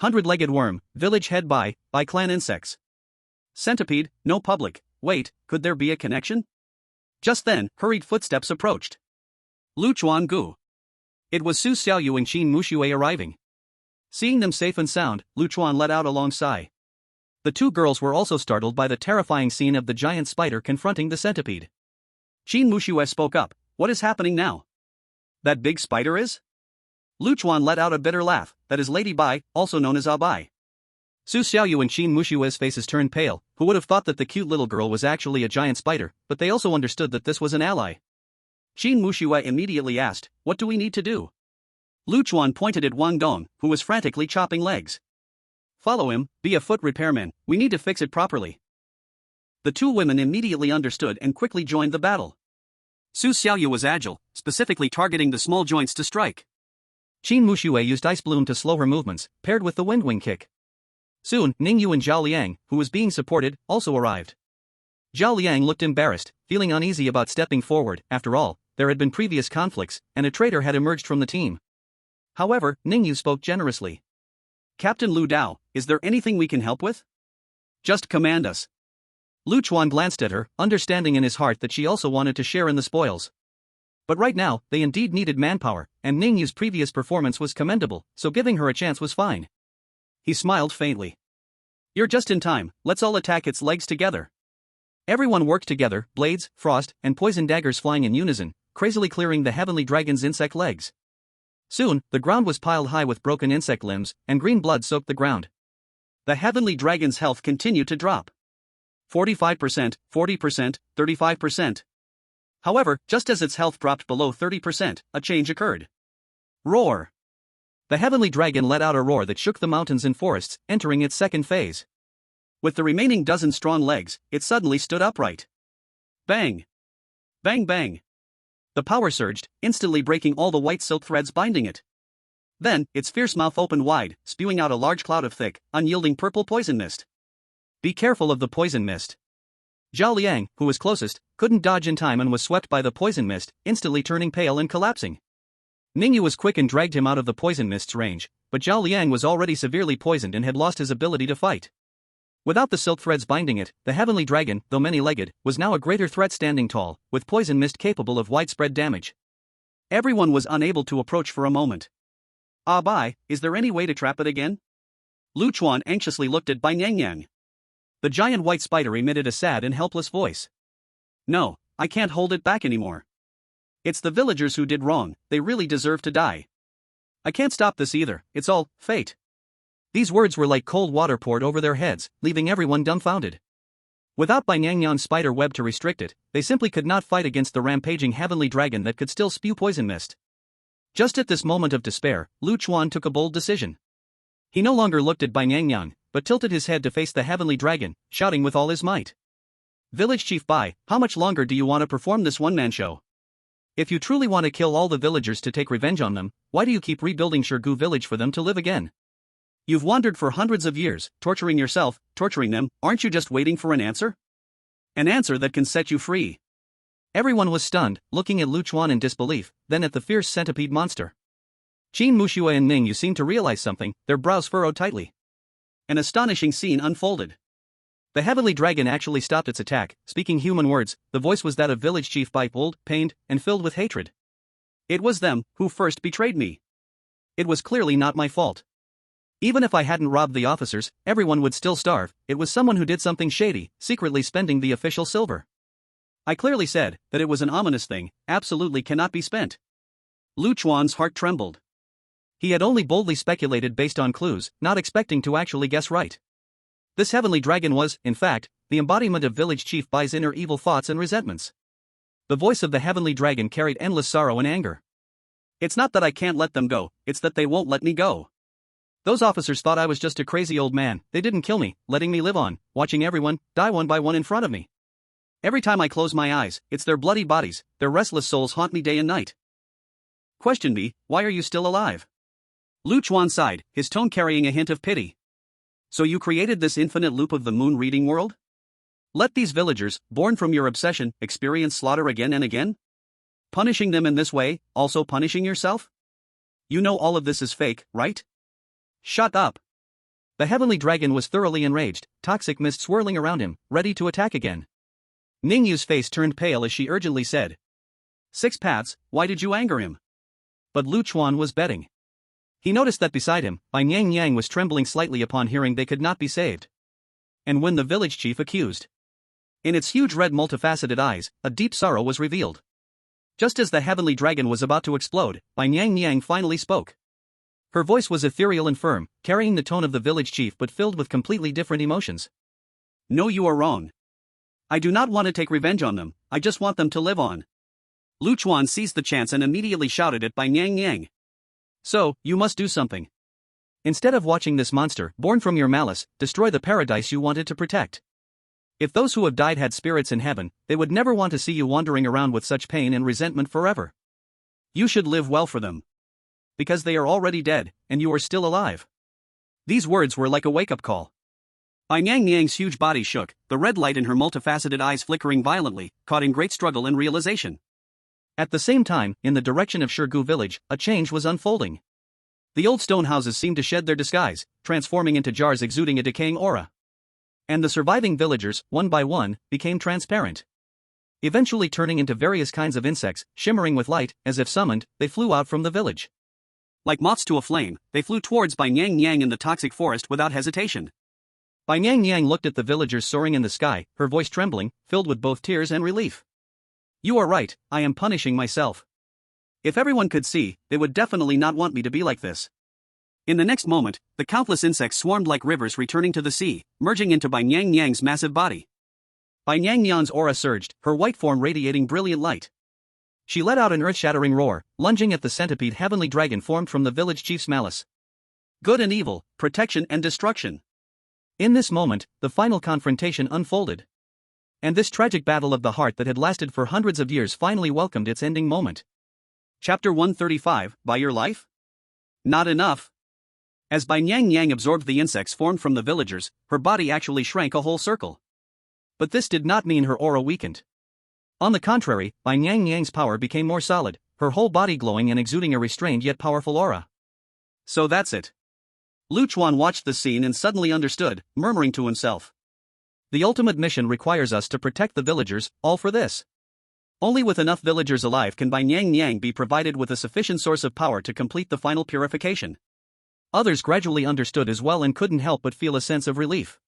100-legged worm, village head by clan insects. Centipede, no public. Wait, could there be a connection? Just then, hurried footsteps approached. Lu Chuan Gu. It was Su Xiaoyu and Qin Mushui arriving. Seeing them safe and sound, Lu Chuan let out a long sigh. The two girls were also startled by the terrifying scene of the giant spider confronting the centipede. Qin Mushui spoke up. What is happening now? That big spider is? Lu Chuan let out a bitter laugh. That is Lady Bai, also known as Abai. Su Xiaoyu and Qin Mushui's faces turned pale. Who would have thought that the cute little girl was actually a giant spider, but they also understood that this was an ally. Qin Mushui immediately asked, what do we need to do? Lu Chuan pointed at Wang Dong, who was frantically chopping legs. Follow him, be a foot repairman, we need to fix it properly. The two women immediately understood and quickly joined the battle. Su Xiaoyu was agile, specifically targeting the small joints to strike. Qin Mushui used Ice Bloom to slow her movements, paired with the Wind Wing kick. Soon, Ningyu and Zhao Liang, who was being supported, also arrived. Zhao Liang looked embarrassed, feeling uneasy about stepping forward. After all, there had been previous conflicts, and a traitor had emerged from the team. However, Ningyu spoke generously. Captain Lu Dao, is there anything we can help with? Just command us. Lu Chuan glanced at her, understanding in his heart that she also wanted to share in the spoils. But right now, they indeed needed manpower, and Ningyu's previous performance was commendable, so giving her a chance was fine. He smiled faintly. You're just in time, let's all attack its legs together. Everyone worked together, blades, frost, and poison daggers flying in unison, crazily clearing the heavenly dragon's insect legs. Soon, the ground was piled high with broken insect limbs, and green blood soaked the ground. The heavenly dragon's health continued to drop. 45%, 40%, 35%. However, just as its health dropped below 30%, a change occurred. Roar! The heavenly dragon let out a roar that shook the mountains and forests, entering its second phase. With the remaining dozen strong legs, it suddenly stood upright. Bang! Bang bang! The power surged, instantly breaking all the white silk threads binding it. Then, its fierce mouth opened wide, spewing out a large cloud of thick, unyielding purple poison mist. Be careful of the poison mist. Zhao Liang, who was closest, couldn't dodge in time and was swept by the poison mist, instantly turning pale and collapsing. Ningyu was quick and dragged him out of the poison mist's range, but Zhao Liang was already severely poisoned and had lost his ability to fight. Without the silk threads binding it, the heavenly dragon, though many-legged, was now a greater threat standing tall, with poison mist capable of widespread damage. Everyone was unable to approach for a moment. Bai, is there any way to trap it again? Lu Chuan anxiously looked at Bai Yang. The giant white spider emitted a sad and helpless voice. No, I can't hold it back anymore. It's the villagers who did wrong, they really deserve to die. I can't stop this either, it's all fate. These words were like cold water poured over their heads, leaving everyone dumbfounded. Without Bai Yanyan's spider web to restrict it, they simply could not fight against the rampaging heavenly dragon that could still spew poison mist. Just at this moment of despair, Lu Chuan took a bold decision. He no longer looked at Bai Yang, but tilted his head to face the heavenly dragon, shouting with all his might. Village Chief Bai, how much longer do you want to perform this one-man show? If you truly want to kill all the villagers to take revenge on them, why do you keep rebuilding Shirgu village for them to live again? You've wandered for hundreds of years, torturing yourself, torturing them, aren't you just waiting for an answer? An answer that can set you free. Everyone was stunned, looking at Lu Chuan in disbelief, then at the fierce centipede monster. Qin Muxue and Ningyu seemed to realize something, their brows furrowed tightly. An astonishing scene unfolded. The heavenly dragon actually stopped its attack, speaking human words. The voice was that of village chief Bai, old, pained, and filled with hatred. It was them who first betrayed me. It was clearly not my fault. Even if I hadn't robbed the officers, everyone would still starve. It was someone who did something shady, secretly spending the official silver. I clearly said that it was an ominous thing, absolutely cannot be spent. Lu Chuan's heart trembled. He had only boldly speculated based on clues, not expecting to actually guess right. This heavenly dragon was, in fact, the embodiment of village chief Bai's inner evil thoughts and resentments. The voice of the heavenly dragon carried endless sorrow and anger. It's not that I can't let them go, it's that they won't let me go. Those officers thought I was just a crazy old man. They didn't kill me, letting me live on, watching everyone die one by one in front of me. Every time I close my eyes, it's their bloody bodies, their restless souls haunt me day and night. Question me, why are you still alive? Lu Chuan sighed, his tone carrying a hint of pity. So you created this infinite loop of the moon reading world? Let these villagers, born from your obsession, experience slaughter again and again? Punishing them in this way, also punishing yourself? You know all of this is fake, right? Shut up. The heavenly dragon was thoroughly enraged, toxic mist swirling around him, ready to attack again. Ningyu's face turned pale as she urgently said. 6 paths, why did you anger him? But Lu Chuan was betting. He noticed that beside him, Bai Yang was trembling slightly upon hearing they could not be saved. And when the village chief accused. In its huge red multifaceted eyes, a deep sorrow was revealed. Just as the heavenly dragon was about to explode, Bai Yang finally spoke. Her voice was ethereal and firm, carrying the tone of the village chief but filled with completely different emotions. No, you are wrong. I do not want to take revenge on them, I just want them to live on. Lu Chuan seized the chance and immediately shouted at Bai Yang. So, you must do something. Instead of watching this monster, born from your malice, destroy the paradise you wanted to protect. If those who have died had spirits in heaven, they would never want to see you wandering around with such pain and resentment forever. You should live well for them. Because they are already dead, and you are still alive. These words were like a wake-up call. Bai Nyang Nyang's huge body shook, the red light in her multifaceted eyes flickering violently, caught in great struggle and realization. At the same time, in the direction of Shirgu village, a change was unfolding. The old stone houses seemed to shed their disguise, transforming into jars exuding a decaying aura. And the surviving villagers, one by one, became transparent. Eventually turning into various kinds of insects, shimmering with light, as if summoned, they flew out from the village. Like moths to a flame, they flew towards Bai Nyang Nyang in the toxic forest without hesitation. Bai Nyang Nyang looked at the villagers soaring in the sky, her voice trembling, filled with both tears and relief. You are right, I am punishing myself. If everyone could see, they would definitely not want me to be like this. In the next moment, the countless insects swarmed like rivers returning to the sea, merging into Bai Nyang Nyang's massive body. Bai Nyang Nyang's aura surged, her white form radiating brilliant light. She let out an earth-shattering roar, lunging at the centipede heavenly dragon formed from the village chief's malice. Good and evil, protection and destruction. In this moment, the final confrontation unfolded. And this tragic battle of the heart that had lasted for hundreds of years finally welcomed its ending moment. Chapter 135, By Your Life? Not enough. As Bai Nyang Nyang absorbed the insects formed from the villagers, her body actually shrank a whole circle. But this did not mean her aura weakened. On the contrary, Bai Nyang Nyang's power became more solid, her whole body glowing and exuding a restrained yet powerful aura. So that's it. Chuan watched the scene and suddenly understood, murmuring to himself. The ultimate mission requires us to protect the villagers, all for this. Only with enough villagers alive can Bai Nyang Nyang be provided with a sufficient source of power to complete the final purification. Others gradually understood as well and couldn't help but feel a sense of relief.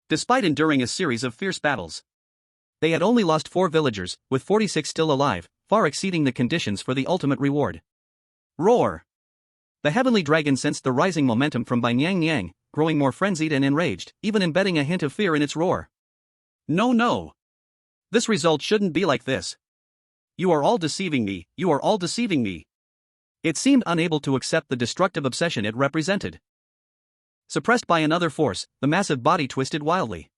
Despite enduring a series of fierce battles, they had only lost 4 villagers, with 46 still alive, far exceeding the conditions for the ultimate reward. Roar! The heavenly dragon sensed the rising momentum from Bai Nyang Nyang, growing more frenzied and enraged, even embedding a hint of fear in its roar. No. This result shouldn't be like this. You are all deceiving me, you are all deceiving me. It seemed unable to accept the destructive obsession it represented. Suppressed by another force, the massive body twisted wildly.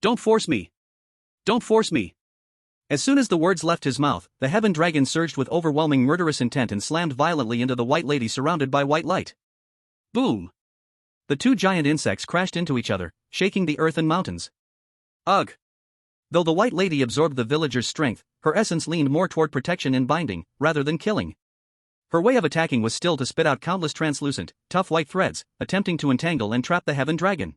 Don't force me. Don't force me. As soon as the words left his mouth, the heaven dragon surged with overwhelming murderous intent and slammed violently into the white lady surrounded by white light. Boom! The 2 giant insects crashed into each other, shaking the earth and mountains. Ugh! Though the white lady absorbed the villagers' strength, her essence leaned more toward protection and binding, rather than killing. Her way of attacking was still to spit out countless translucent, tough white threads, attempting to entangle and trap the heaven dragon.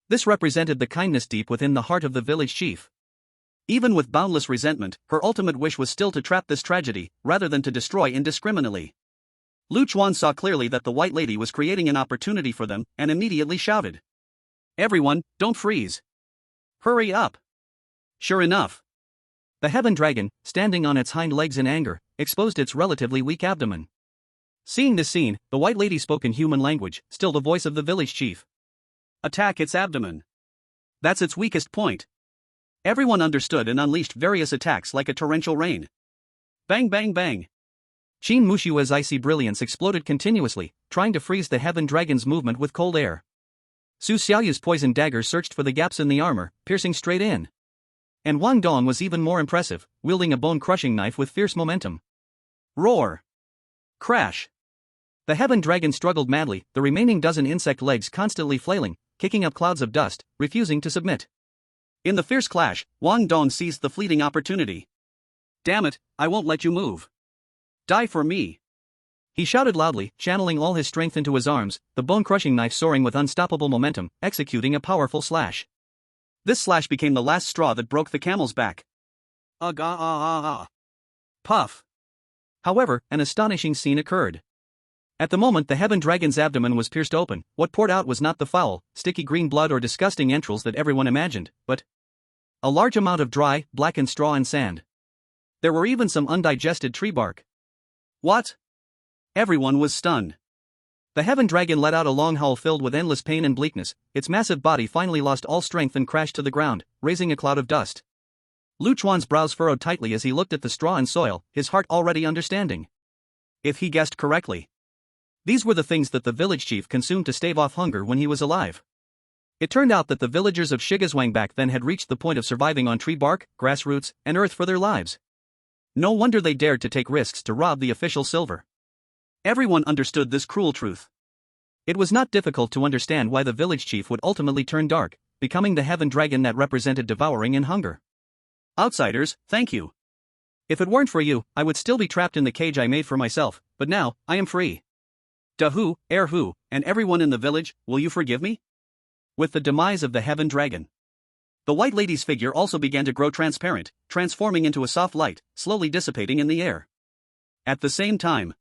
This represented the kindness deep within the heart of the village chief. Even with boundless resentment, her ultimate wish was still to trap this tragedy, rather than to destroy indiscriminately. Chuan saw clearly that the white lady was creating an opportunity for them, and immediately shouted. Everyone, don't freeze. Hurry up. Sure enough. The heaven dragon, standing on its hind legs in anger, exposed its relatively weak abdomen. Seeing this scene, the white lady spoke in human language, still the voice of the village chief. Attack its abdomen. That's its weakest point. Everyone understood and unleashed various attacks like a torrential rain. Bang bang bang. Qin Mushua's icy brilliance exploded continuously, trying to freeze the heaven dragon's movement with cold air. Su Xiaoyu's poison dagger searched for the gaps in the armor, piercing straight in. And Wang Dong was even more impressive, wielding a bone-crushing knife with fierce momentum. Roar! Crash! The heaven dragon struggled madly, the remaining dozen insect legs constantly flailing, kicking up clouds of dust, refusing to submit. In the fierce clash, Wang Dong seized the fleeting opportunity. Damn it, I won't let you move. Die for me. He shouted loudly, channeling all his strength into his arms, the bone-crushing knife soaring with unstoppable momentum, executing a powerful slash. This slash became the last straw that broke the camel's back. Puff. However, an astonishing scene occurred. At the moment the heaven dragon's abdomen was pierced open, what poured out was not the foul, sticky green blood or disgusting entrails that everyone imagined, but a large amount of dry, blackened straw and sand. There were even some undigested tree bark. What? Everyone was stunned. The heaven dragon let out a long howl filled with endless pain and bleakness, its massive body finally lost all strength and crashed to the ground, raising a cloud of dust. Chuan's brows furrowed tightly as he looked at the straw and soil, his heart already understanding. If he guessed correctly, these were the things that the village chief consumed to stave off hunger when he was alive. It turned out that the villagers of Shigazwang back then had reached the point of surviving on tree bark, grass roots, and earth for their lives. No wonder they dared to take risks to rob the official silver. Everyone understood this cruel truth. It was not difficult to understand why the village chief would ultimately turn dark, becoming the heaven dragon that represented devouring and hunger. Outsiders, thank you. If it weren't for you, I would still be trapped in the cage I made for myself, but now, I am free. Dahu, Erhu, and everyone in the village, will you forgive me? With the demise of the heaven dragon, the white lady's figure also began to grow transparent, transforming into a soft light, slowly dissipating in the air. At the same time,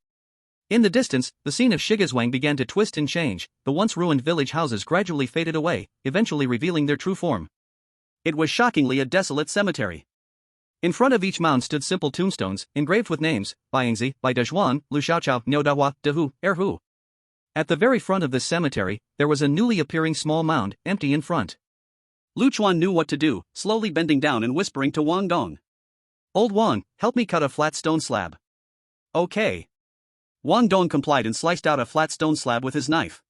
in the distance, the scene of Shigazwang began to twist and change. The once ruined village houses gradually faded away, eventually revealing their true form. It was shockingly a desolate cemetery. In front of each mound stood simple tombstones, engraved with names: Baiyingzi, Bai Dejuan, Lu Xiaochao, Niudawa, Dahu, Erhu. At the very front of this cemetery, there was a newly appearing small mound, empty in front. Lu Chuan knew what to do, slowly bending down and whispering to Wang Dong. Old Wang, help me cut a flat stone slab. Okay. Wang Dong complied and sliced out a flat stone slab with his knife.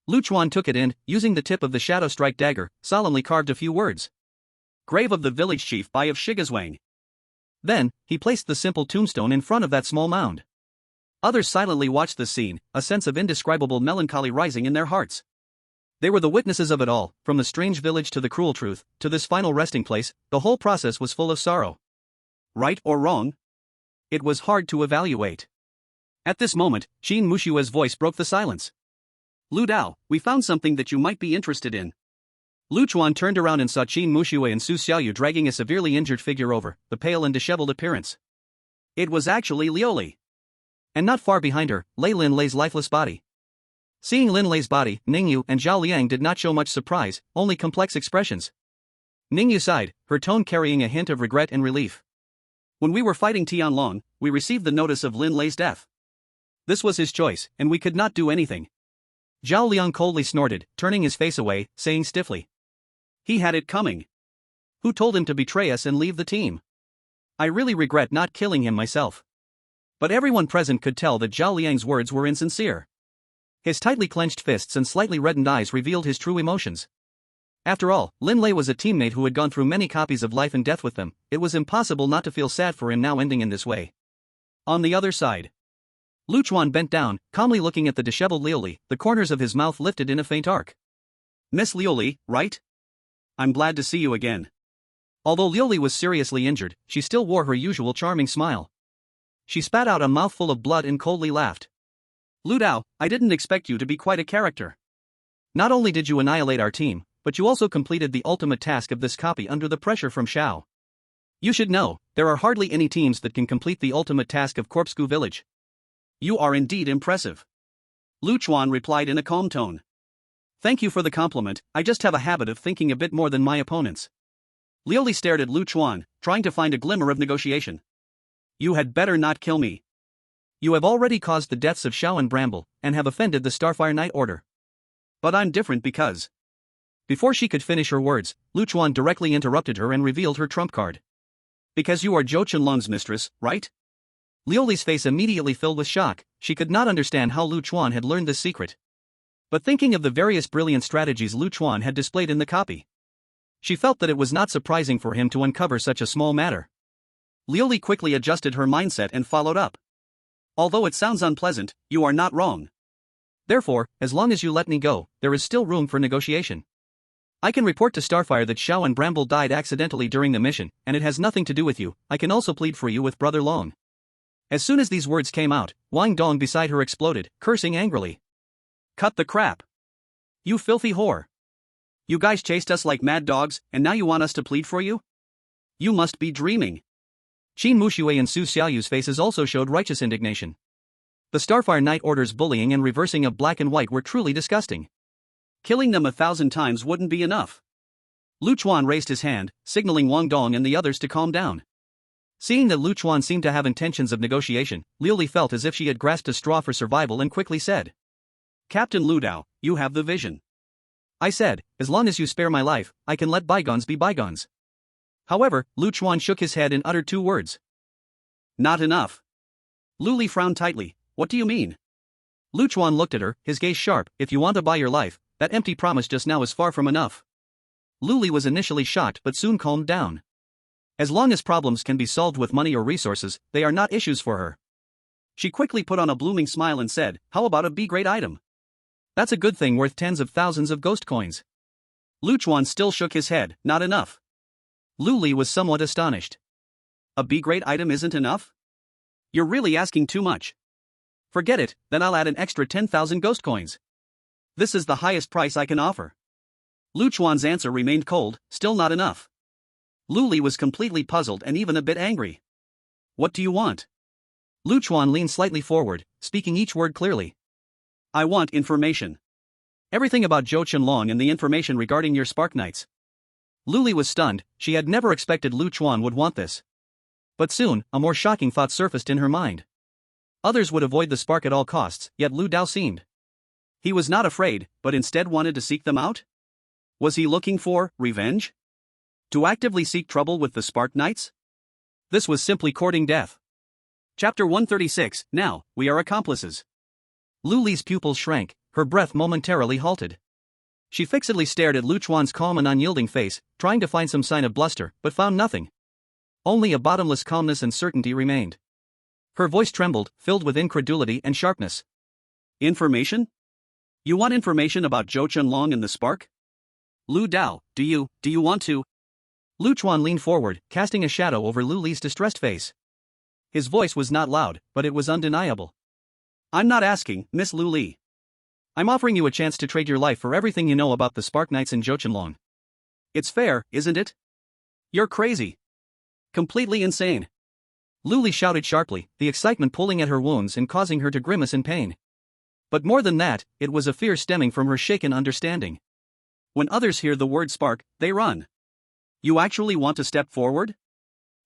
Lu Chuan took it and, using the tip of the Shadow Strike dagger, solemnly carved a few words. Grave of the village chief Bai of Shigazwang. Then, he placed the simple tombstone in front of that small mound. Others silently watched the scene, a sense of indescribable melancholy rising in their hearts. They were the witnesses of it all, from the strange village to the cruel truth, to this final resting place. The whole process was full of sorrow. Right or wrong? It was hard to evaluate. At this moment, Qin Mushua's voice broke the silence. Lu Dao, we found something that you might be interested in. Lu Chuan turned around and saw Qin Mushue and Su Xiaoyu dragging a severely injured figure over, the pale and disheveled appearance. It was actually Liuli. And not far behind her, lay Lin Lei's lifeless body. Seeing Lin Lei's body, Ningyu and Zhao Liang did not show much surprise, only complex expressions. Ningyu sighed, her tone carrying a hint of regret and relief. When we were fighting Tianlong, we received the notice of Lin Lei's death. This was his choice, and we could not do anything. Zhao Liang coldly snorted, turning his face away, saying stiffly. He had it coming. Who told him to betray us and leave the team? I really regret not killing him myself. But everyone present could tell that Zhao Liang's words were insincere. His tightly clenched fists and slightly reddened eyes revealed his true emotions. After all, Lin Lei was a teammate who had gone through many copies of Life and Death with them. It was impossible not to feel sad for him now ending in this way. On the other side, Lu Chuan bent down, calmly looking at the disheveled Liuli, the corners of his mouth lifted in a faint arc. Miss Liuli, right? I'm glad to see you again. Although Liuli was seriously injured, she still wore her usual charming smile. She spat out a mouthful of blood and coldly laughed. Lu Dao, I didn't expect you to be quite a character. Not only did you annihilate our team, but you also completed the ultimate task of this copy under the pressure from Shao. You should know, there are hardly any teams that can complete the ultimate task of Corpscu Village. You are indeed impressive. Lu Chuan replied in a calm tone. Thank you for the compliment, I just have a habit of thinking a bit more than my opponents. Liuli stared at Lu Chuan, trying to find a glimmer of negotiation. You had better not kill me. You have already caused the deaths of Shao and Bramble, and have offended the Starfire Knight Order. But I'm different because... Before she could finish her words, Lu Chuan directly interrupted her and revealed her trump card. Because you are Zhou Qianlong's mistress, right? Liuli's face immediately filled with shock. She could not understand how Lu Chuan had learned this secret. But thinking of the various brilliant strategies Lu Chuan had displayed in the copy, she felt that it was not surprising for him to uncover such a small matter. Liuli quickly adjusted her mindset and followed up. Although it sounds unpleasant, you are not wrong. Therefore, as long as you let me go, there is still room for negotiation. I can report to Starfire that Shao and Bramble died accidentally during the mission, and it has nothing to do with you. I can also plead for you with Brother Long. As soon as these words came out, Wang Dong beside her exploded, cursing angrily. Cut the crap. You filthy whore. You guys chased us like mad dogs, and now you want us to plead for you? You must be dreaming. Qin Mushue and Su Xiaoyu's faces also showed righteous indignation. The Starfire Knight Order's bullying and reversing of black and white were truly disgusting. Killing them 1,000 times wouldn't be enough. Lu Chuan raised his hand, signaling Wang Dong and the others to calm down. Seeing that Lu Chuan seemed to have intentions of negotiation, Liuli felt as if she had grasped a straw for survival and quickly said. Captain Lu Dao, you have the vision. I said, as long as you spare my life, I can let bygones be bygones. However, Lu Chuan shook his head and uttered 2 words. Not enough. Liuli frowned tightly. What do you mean? Lu Chuan looked at her, his gaze sharp. If you want to buy your life, that empty promise just now is far from enough. Liuli was initially shocked but soon calmed down. As long as problems can be solved with money or resources, they are not issues for her. She quickly put on a blooming smile and said, how about a B-grade item? That's a good thing worth tens of thousands of ghost coins. Chuan still shook his head, not enough. Lu Li was somewhat astonished. A B-grade item isn't enough? You're really asking too much. Forget it, then I'll add an extra 10,000 ghost coins. This is the highest price I can offer. Chuan's answer remained cold, still not enough. Lu Li was completely puzzled and even a bit angry. What do you want? Chuan leaned slightly forward, speaking each word clearly. I want information. Everything about Zhou Qianlong and the information regarding your Spark Knights. Lu Li was stunned, she had never expected Chuan would want this. But soon, a more shocking thought surfaced in her mind. Others would avoid the spark at all costs, yet Lu Dao seemed. He was not afraid, but instead wanted to seek them out? Was he looking for revenge? To actively seek trouble with the Spark Knights? This was simply courting death. Chapter 136, Now, we are accomplices. Lu Li's pupils shrank, her breath momentarily halted. She fixedly stared at Chuan's calm and unyielding face, trying to find some sign of bluster, but found nothing. Only a bottomless calmness and certainty remained. Her voice trembled, filled with incredulity and sharpness. Information? You want information about Zhou Qianlong and the Spark? Lu Dao, do you want to? Chuan leaned forward, casting a shadow over Lu Li's distressed face. His voice was not loud, but it was undeniable. I'm not asking, Miss Lu Li. I'm offering you a chance to trade your life for everything you know about the Spark Knights and Zhou Qianlong. It's fair, isn't it? You're crazy. Completely insane. Lu Li shouted sharply, the excitement pulling at her wounds and causing her to grimace in pain. But more than that, it was a fear stemming from her shaken understanding. When others hear the word spark, they run. You actually want to step forward?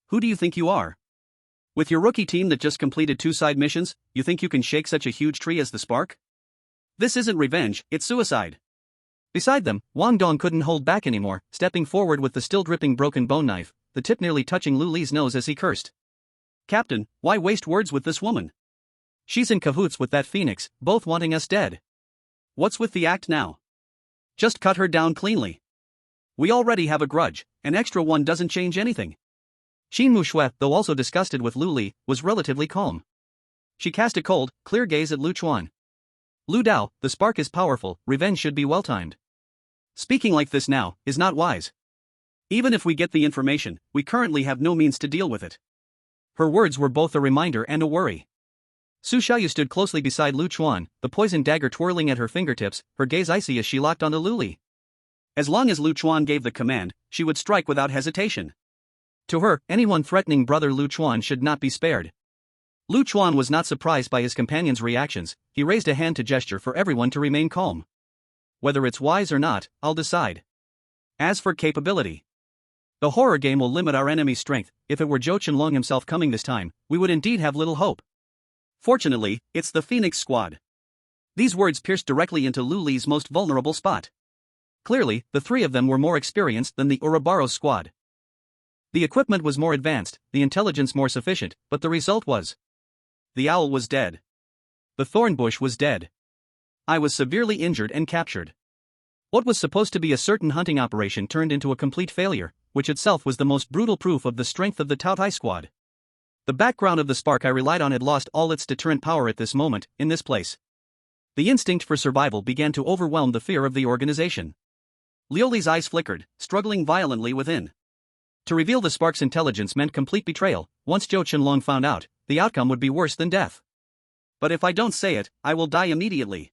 Who do you think you are? With your rookie team that just completed 2 side missions, you think you can shake such a huge tree as the Spark? This isn't revenge, it's suicide. Beside them, Wang Dong couldn't hold back anymore, stepping forward with the still dripping broken bone knife, the tip nearly touching Lu Li's nose as he cursed. Captain, why waste words with this woman? She's in cahoots with that phoenix, both wanting us dead. What's with the act now? Just cut her down cleanly. We already have a grudge, an extra one doesn't change anything. Xin Mushui, though also disgusted with Lu Li, was relatively calm. She cast a cold, clear gaze at Chuan. Lu Dao, the spark is powerful, revenge should be well-timed. Speaking like this now is not wise. Even if we get the information, we currently have no means to deal with it. Her words were both a reminder and a worry. Su Xiaoyu stood closely beside Chuan, the poison dagger twirling at her fingertips, her gaze icy as she locked onto Lu Li. As long as Chuan gave the command, she would strike without hesitation. To her, anyone threatening brother Chuan should not be spared. Chuan was not surprised by his companion's reactions, he raised a hand to gesture for everyone to remain calm. Whether it's wise or not, I'll decide. As for capability, the horror game will limit our enemy's strength. If it were Zhou Qianlong himself coming this time, we would indeed have little hope. Fortunately, it's the Phoenix Squad. These words pierced directly into Lu Li's most vulnerable spot. Clearly, the 3 of them were more experienced than the Ouroboros squad. The equipment was more advanced, the intelligence more sufficient, but the result was. The owl was dead. The thorn bush was dead. I was severely injured and captured. What was supposed to be a certain hunting operation turned into a complete failure, which itself was the most brutal proof of the strength of the Taotai squad. The background of the spark I relied on had lost all its deterrent power at this moment, in this place. The instinct for survival began to overwhelm the fear of the organization. Liu Li's eyes flickered, struggling violently within. To reveal the spark's intelligence meant complete betrayal. Once Zhou Qianlong found out, the outcome would be worse than death. But if I don't say it, I will die immediately.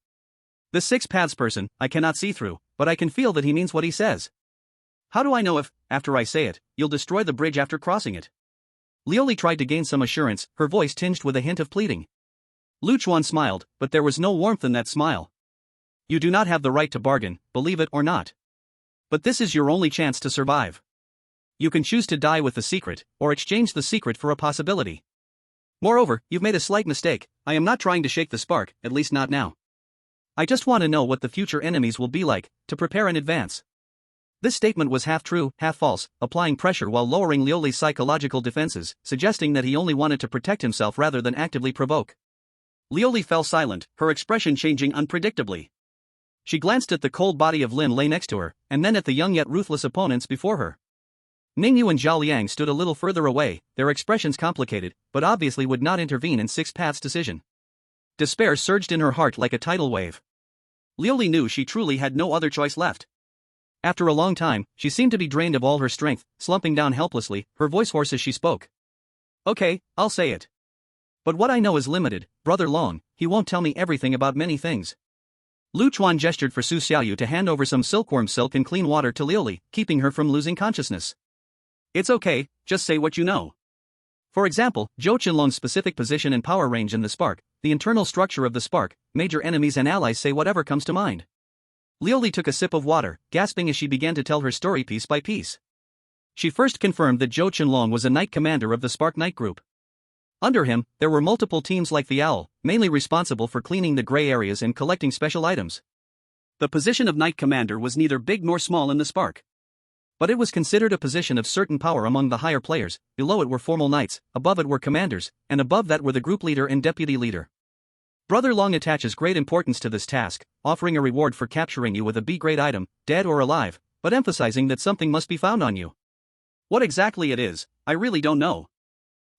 The 6 paths person, I cannot see through, but I can feel that he means what he says. How do I know if, after I say it, you'll destroy the bridge after crossing it? Liu Li tried to gain some assurance, her voice tinged with a hint of pleading. Chuan smiled, but there was no warmth in that smile. You do not have the right to bargain, believe it or not. But this is your only chance to survive. You can choose to die with the secret, or exchange the secret for a possibility. Moreover, you've made a slight mistake. I am not trying to shake the spark, at least not now. I just want to know what the future enemies will be like, to prepare in advance. This statement was half true, half false, applying pressure while lowering Liu Li's psychological defenses, suggesting that he only wanted to protect himself rather than actively provoke. Liu Li fell silent, her expression changing unpredictably. She glanced at the cold body of Lin Lei next to her, and then at the young yet ruthless opponents before her. Ningyu and Zhao Liang stood a little further away, their expressions complicated, but obviously would not intervene in 6 paths decision. Despair surged in her heart like a tidal wave. Liuli knew she truly had no other choice left. After a long time, she seemed to be drained of all her strength, slumping down helplessly, her voice hoarse as she spoke. Okay, I'll say it. But what I know is limited, Brother Long, he won't tell me everything about many things. Lu Chuan gestured for Su Xiaoyu to hand over some silkworm silk and clean water to Liuli, keeping her from losing consciousness. It's okay, just say what you know. For example, Zhou Qinlong's specific position and power range in the spark, the internal structure of the spark, major enemies and allies, say whatever comes to mind. Liuli took a sip of water, gasping as she began to tell her story piece by piece. She first confirmed that Zhou Qinlong was a knight commander of the Spark Knight group. Under him, there were multiple teams like the Owl, mainly responsible for cleaning the gray areas and collecting special items. The position of Knight Commander was neither big nor small in the Spark. But it was considered a position of certain power among the higher players. Below it were formal knights, above it were commanders, and above that were the group leader and deputy leader. Brother Long attaches great importance to this task, offering a reward for capturing you with a B-grade item, dead or alive, but emphasizing that something must be found on you. What exactly it is, I really don't know.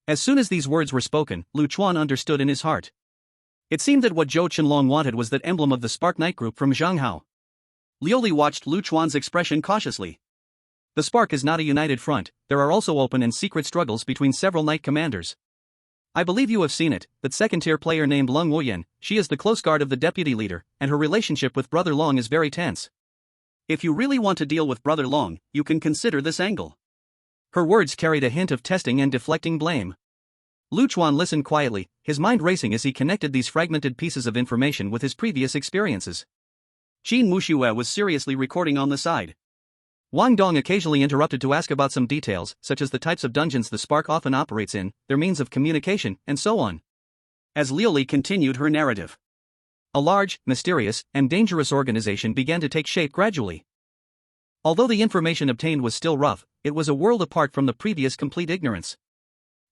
As soon as these words were spoken, Lu Chuan understood in his heart. It seemed that what Zhou Qinlong wanted was that emblem of the Spark Knight group from Zhanghao. Liuli watched Lu Chuan's expression cautiously. The Spark is not a united front, there are also open and secret struggles between several knight commanders. I believe you have seen it, that second-tier player named Leng Wuyan, she is the close guard of the deputy leader, and her relationship with Brother Long is very tense. If you really want to deal with Brother Long, you can consider this angle. Her words carried a hint of testing and deflecting blame. Lu Chuan listened quietly, his mind racing as he connected these fragmented pieces of information with his previous experiences. Qin Muxue was seriously recording on the side. Wang Dong occasionally interrupted to ask about some details, such as the types of dungeons the Spark often operates in, their means of communication, and so on. As Liuli continued her narrative, a large, mysterious, and dangerous organization began to take shape gradually. Although the information obtained was still rough, it was a world apart from the previous complete ignorance.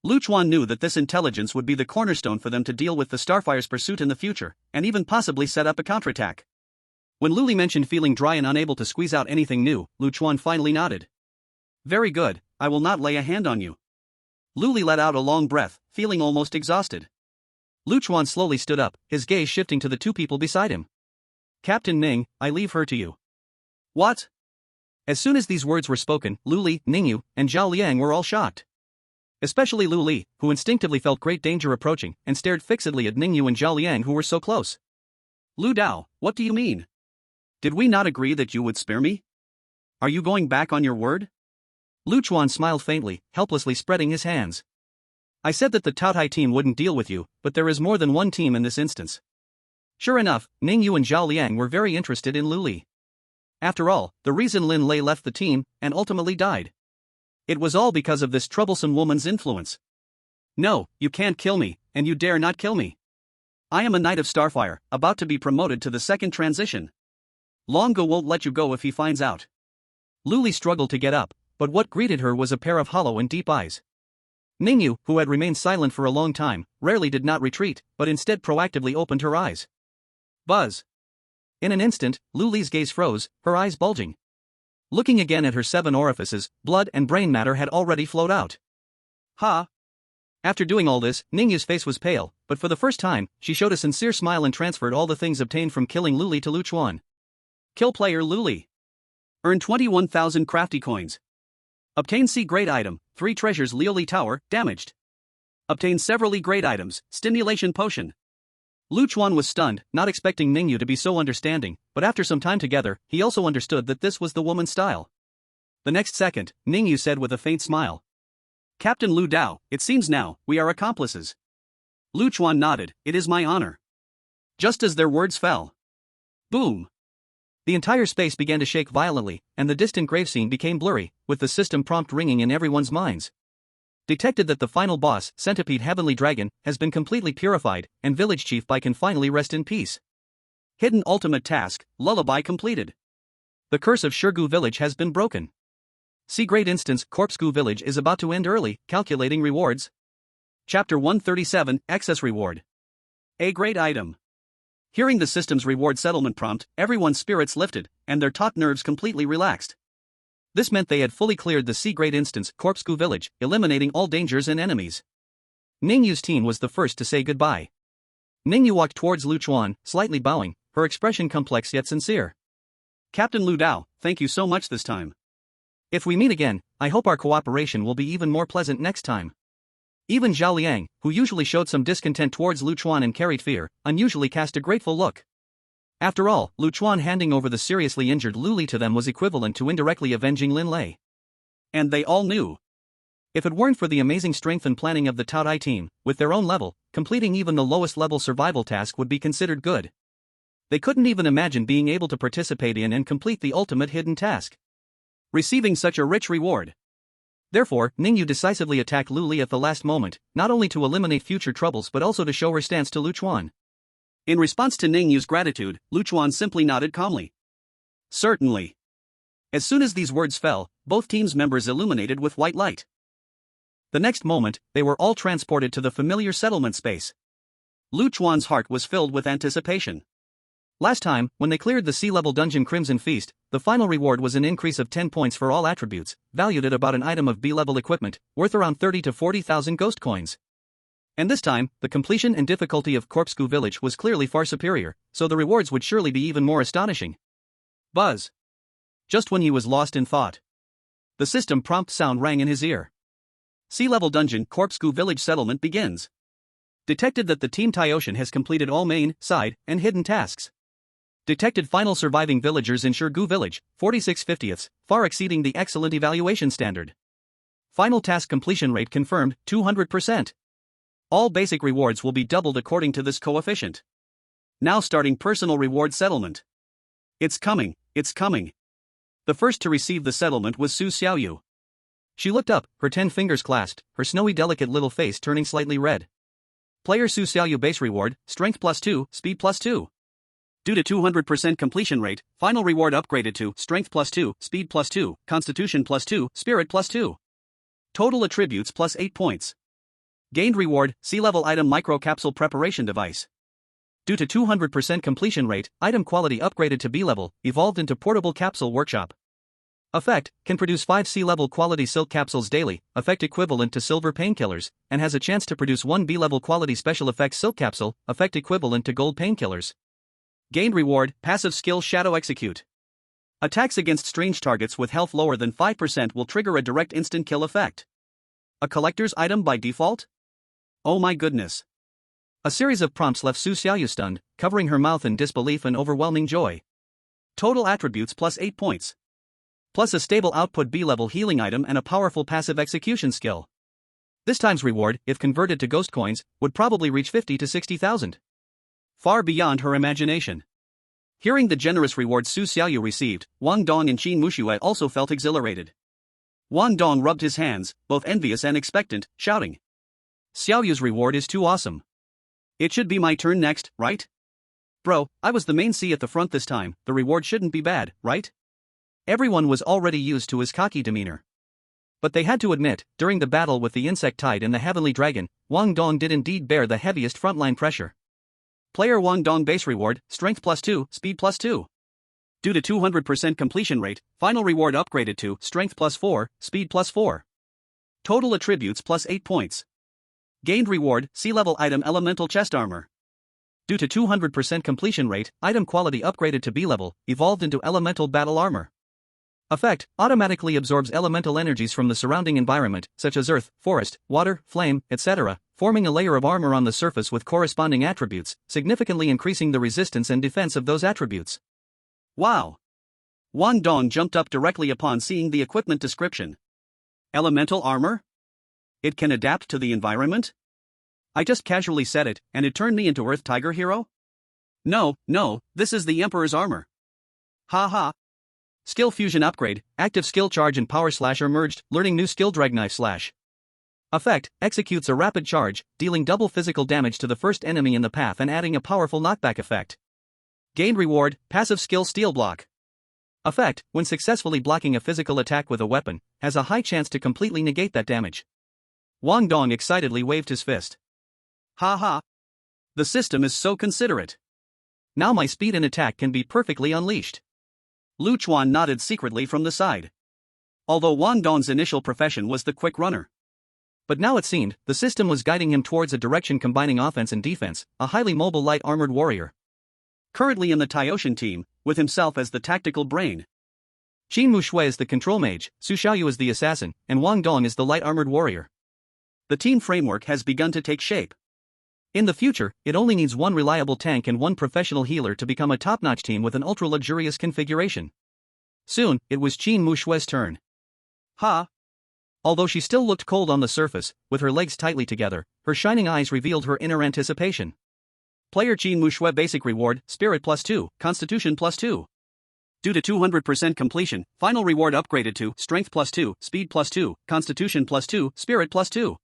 Lu Chuan knew that this intelligence would be the cornerstone for them to deal with the Starfire's pursuit in the future, and even possibly set up a counterattack. When Liuli mentioned feeling dry and unable to squeeze out anything new, Lu Chuan finally nodded. Very good, I will not lay a hand on you. Liuli let out a long breath, feeling almost exhausted. Lu Chuan slowly stood up, his gaze shifting to the two people beside him. Captain Ning, I leave her to you. What? As soon as these words were spoken, Lu Li, Ningyu, and Zhao Liang were all shocked. Especially Lu Li, who instinctively felt great danger approaching, and stared fixedly at Ningyu and Zhao Liang who were so close. Lu Dao, what do you mean? Did we not agree that you would spare me? Are you going back on your word? Lu Chuan smiled faintly, helplessly spreading his hands. I said that the Taotai team wouldn't deal with you, but there is more than one team in this instance. Sure enough, Ningyu and Zhao Liang were very interested in Lu Li. After all, the reason Lin Lei left the team, and ultimately died. It was all because of this troublesome woman's influence. No, you can't kill me, and you dare not kill me. I am a Knight of Starfire, about to be promoted to the second transition. Longo won't let you go if he finds out. Lu Li struggled to get up, but what greeted her was a pair of hollow and deep eyes. Ningyu, who had remained silent for a long time, rarely did not retreat, but instead proactively opened her eyes. Buzz. In an instant, Lu Li's gaze froze, her eyes bulging. Looking again at her 7 orifices, blood and brain matter had already flowed out. Ha! After doing all this, Ningyu's face was pale, but for the first time, she showed a sincere smile and transferred all the things obtained from killing Lu Li to Lu Chuan. Kill player Lu Li. Earn 21,000 crafty coins. Obtain C-grade item, 3 treasures Liuli Tower, damaged. Obtain several E-grade items, stimulation potion. Lu Chuan was stunned, not expecting Ningyu to be so understanding, but after some time together, he also understood that this was the woman's style. The next second, Ningyu said with a faint smile. Captain Lu Dao, it seems now, we are accomplices. Lu Chuan nodded, it is my honor. Just as their words fell. Boom. The entire space began to shake violently, and the distant grave scene became blurry, with the system prompt ringing in everyone's minds. Detected that the final boss, Centipede Heavenly Dragon, has been completely purified, and Village Chief Bai can finally rest in peace. Hidden ultimate task, Lullaby completed. The curse of Shirgu Village has been broken. C-grade instance Corpsegu Village is about to end early, calculating rewards. Chapter 137, Excess Reward. A-grade item. Hearing the system's reward settlement prompt, everyone's spirits lifted, and their taut nerves completely relaxed. This meant they had fully cleared the C-grade instance Corpsegu Village, eliminating all dangers and enemies. Ningyu's team was the first to say goodbye. Ningyu walked towards Lu Chuan, slightly bowing, her expression complex yet sincere. Captain Lu Dao, thank you so much this time. If we meet again, I hope our cooperation will be even more pleasant next time. Even Zhao Liang, who usually showed some discontent towards Lu Chuan and carried fear, unusually cast a grateful look. After all, Lu Chuan handing over the seriously injured Lu Li to them was equivalent to indirectly avenging Lin Lei. And they all knew. If it weren't for the amazing strength and planning of the Tao Dai team, with their own level, completing even the lowest level survival task would be considered good. They couldn't even imagine being able to participate in and complete the ultimate hidden task, receiving such a rich reward. Therefore, Ningyu decisively attacked Lu Li at the last moment, not only to eliminate future troubles but also to show her stance to Lu Chuan. In response to Ningyu's gratitude, Lu Chuan simply nodded calmly. Certainly. As soon as these words fell, both teams' members illuminated with white light. The next moment, they were all transported to the familiar settlement space. Lu Chuan's heart was filled with anticipation. Last time, when they cleared the sea-level dungeon Crimson Feast, the final reward was an increase of 10 points for all attributes, valued at about an item of B-level equipment, worth around 30 to 40,000 ghost coins. And this time, the completion and difficulty of Corpscu Village was clearly far superior, so the rewards would surely be even more astonishing. Buzz. Just when he was lost in thought, the system prompt sound rang in his ear. Sea-level dungeon Corpscu Village settlement begins. Detected that the Team Tyoshan has completed all main, side, and hidden tasks. Detected final surviving villagers in Shirgu Village, 46/50ths, far exceeding the excellent evaluation standard. Final task completion rate confirmed, 200%. All basic rewards will be doubled according to this coefficient. Now starting personal reward settlement. It's coming, it's coming. The first to receive the settlement was Su Xiaoyu. She looked up, her 10 fingers clasped, her snowy delicate little face turning slightly red. Player Su Xiaoyu base reward, strength +2, speed +2. Due to 200% completion rate, final reward upgraded to strength +2, speed +2, constitution +2, spirit +2. Total attributes +8 points. Gained reward, sea-level item micro-capsule preparation device. Due to 200% completion rate, item quality upgraded to B-level, evolved into portable capsule workshop. Effect, can produce 5 sea-level quality silk capsules daily, effect equivalent to silver painkillers, and has a chance to produce 1 B-level quality special effects silk capsule, effect equivalent to gold painkillers. Gained reward, passive skill Shadow Execute. Attacks against strange targets with health lower than 5% will trigger a direct instant kill effect. A collector's item by default? Oh my goodness. A series of prompts left Su Xiaoyu stunned, covering her mouth in disbelief and overwhelming joy. Total attributes +8 points. Plus a stable output B-level healing item and a powerful passive execution skill. This time's reward, if converted to ghost coins, would probably reach 50 to 60,000. Far beyond her imagination. Hearing the generous reward Su Xiaoyu received, Wang Dong and Qin Muxue also felt exhilarated. Wang Dong rubbed his hands, both envious and expectant, shouting. Xiaoyu's reward is too awesome. It should be my turn next, right? Bro, I was the main C at the front this time, the reward shouldn't be bad, right? Everyone was already used to his cocky demeanor. But they had to admit, during the battle with the insect tide and the heavenly dragon, Wang Dong did indeed bear the heaviest frontline pressure. Player Wang Dong base reward, strength +2, speed +2. Due to 200% completion rate, final reward upgraded to strength +4, speed +4. Total attributes +8 points. Gained reward, sea-level item elemental chest armor. Due to 200% completion rate, item quality upgraded to B-level, evolved into elemental battle armor. Effect, automatically absorbs elemental energies from the surrounding environment, such as earth, forest, water, flame, etc., forming a layer of armor on the surface with corresponding attributes, significantly increasing the resistance and defense of those attributes. Wow! Wang Dong jumped up directly upon seeing the equipment description. Elemental armor? It can adapt to the environment? I just casually said it, and it turned me into Earth Tiger Hero? No, this is the Emperor's armor. Ha ha. Skill fusion upgrade, active skill charge and power slash are merged, learning new skill drag knife slash. Effect, executes a rapid charge, dealing double physical damage to the first enemy in the path and adding a powerful knockback effect. Gained reward, passive skill steel block. Effect, when successfully blocking a physical attack with a weapon, has a high chance to completely negate that damage. Wang Dong excitedly waved his fist. Ha ha. The system is so considerate. Now my speed and attack can be perfectly unleashed. Lu Chuan nodded secretly from the side. Although Wang Dong's initial profession was the quick runner. But now it seemed, the system was guiding him towards a direction combining offense and defense, a highly mobile light armored warrior. currently in the Taiyoshan team, with himself as the tactical brain. Qin Mushui is the control mage, Su Xiaoyu is the assassin, and Wang Dong is the light-armored warrior. The team framework has begun to take shape. In the future, it only needs one reliable tank and one professional healer to become a top-notch team with an ultra-luxurious configuration. Soon, it was Qin Mushui's turn. Ha! Although she still looked cold on the surface, with her legs tightly together, her shining eyes revealed her inner anticipation. Player Qin Mushui basic reward, Spirit +2, Constitution +2. Due to 200% completion, final reward upgraded to Strength +2, Speed +2, Constitution +2, Spirit +2.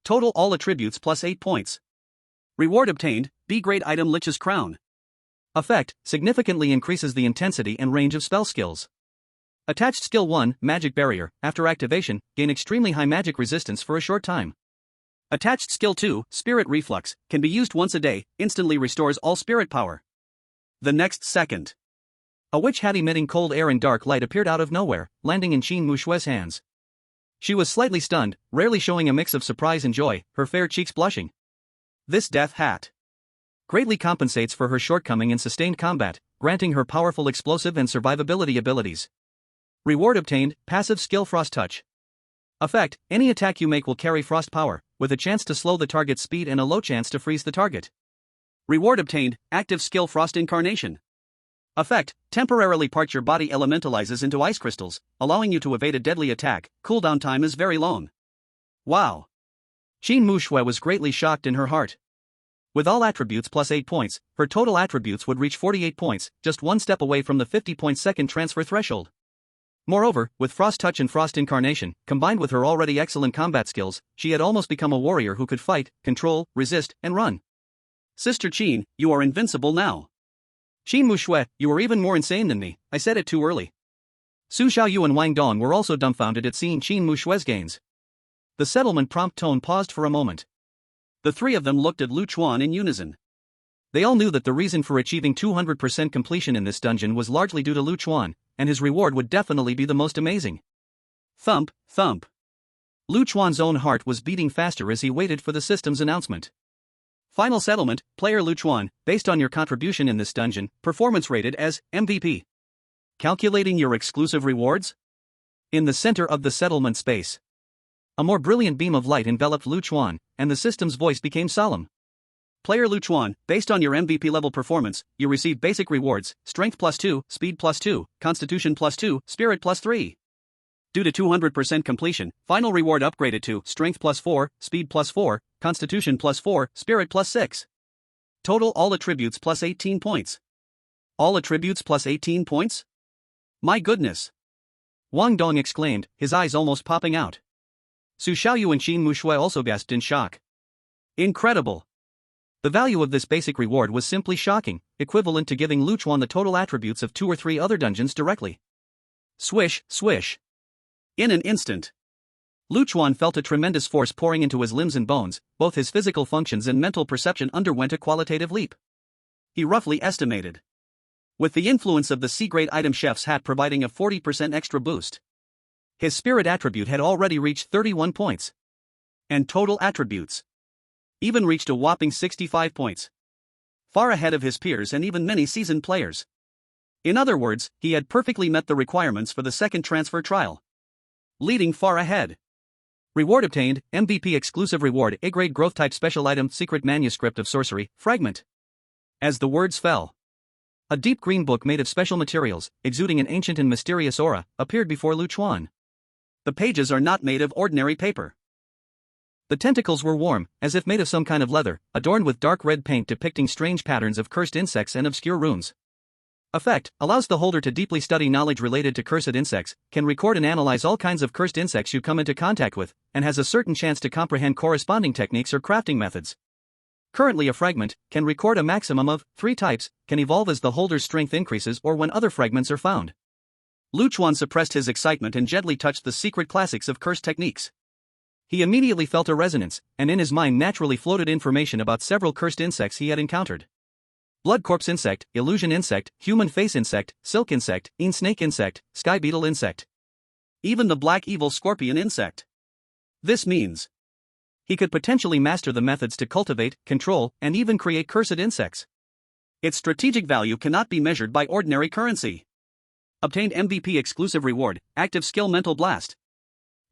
Total all attributes +8 points. Reward obtained, B-grade item Lich's Crown. Effect, significantly increases the intensity and range of spell skills. Attached skill 1, Magic Barrier, after activation, gain extremely high magic resistance for a short time. Attached skill 2, Spirit Reflux, can be used once a day, instantly restores all spirit power. The next second, a witch hat emitting cold air and dark light appeared out of nowhere, landing in Qin Mushui's hands. She was slightly stunned, rarely showing a mix of surprise and joy, her fair cheeks blushing. This death hat greatly compensates for her shortcoming in sustained combat, granting her powerful explosive and survivability abilities. Reward obtained, passive skill Frost Touch. Effect, any attack you make will carry frost power, with a chance to slow the target's speed and a low chance to freeze the target. Reward obtained, active skill Frost Incarnation. Effect, temporarily part your body elementalizes into ice crystals, allowing you to evade a deadly attack, cooldown time is very long. Wow! Qin Mushui was greatly shocked in her heart. With all attributes +8 points, her total attributes would reach 48 points, just one step away from the 50-point second transfer threshold. Moreover, with Frost Touch and Frost Incarnation, combined with her already excellent combat skills, she had almost become a warrior who could fight, control, resist, and run. Sister Qin, you are invincible now. Qin Mushui, you are even more insane than me, I said it too early. Su Xiaoyu and Wang Dong were also dumbfounded at seeing Qin Mushui's gains. The settlement prompt tone paused for a moment. The three of them looked at Chuan in unison. They all knew that the reason for achieving 200% completion in this dungeon was largely due to Chuan, and his reward would definitely be the most amazing. Thump, thump. Chuan's own heart was beating faster as he waited for the system's announcement. Final settlement, player Chuan, based on your contribution in this dungeon, performance rated as MVP. Calculating your exclusive rewards? In the center of the settlement space, a more brilliant beam of light enveloped Chuan, and the system's voice became solemn. Player Chuan, based on your MVP level performance, you receive basic rewards, Strength +2, Speed +2, Constitution +2, Spirit +3. Due to 200% completion, final reward upgraded to Strength +4, Speed +4, Constitution +4, Spirit +6. Total all attributes +18 points. All attributes +18 points? My goodness! Wang Dong exclaimed, his eyes almost popping out. Su Xiaoyu and Qin Mushui also gasped in shock. Incredible! The value of this basic reward was simply shocking, equivalent to giving Chuan the total attributes of 2 or 3 other dungeons directly. Swish, swish. In an instant, Chuan felt a tremendous force pouring into his limbs and bones, both his physical functions and mental perception underwent a qualitative leap. He roughly estimated, with the influence of the C-grade item Chef's Hat providing a 40% extra boost, his spirit attribute had already reached 31 points. And total attributes even reached a whopping 65 points. Far ahead of his peers and even many seasoned players. In other words, he had perfectly met the requirements for the second transfer trial. Leading far ahead. Reward obtained, MVP exclusive reward, A-grade growth type special item, secret manuscript of sorcery, fragment. As the words fell, a deep green book made of special materials, exuding an ancient and mysterious aura, appeared before Chuan. The pages are not made of ordinary paper. The tentacles were warm, as if made of some kind of leather, adorned with dark red paint depicting strange patterns of cursed insects and obscure runes. Effect, allows the holder to deeply study knowledge related to cursed insects, can record and analyze all kinds of cursed insects you come into contact with, and has a certain chance to comprehend corresponding techniques or crafting methods. Currently a fragment, can record a maximum of 3 types, can evolve as the holder's strength increases or when other fragments are found. Chuan suppressed his excitement and gently touched the secret classics of cursed techniques. He immediately felt a resonance, and in his mind naturally floated information about several cursed insects he had encountered. Blood corpse insect, illusion insect, human face insect, silk insect, snake insect, sky beetle insect. Even the black evil scorpion insect. This means he could potentially master the methods to cultivate, control, and even create cursed insects. Its strategic value cannot be measured by ordinary currency. Obtained MVP exclusive reward, active skill mental blast.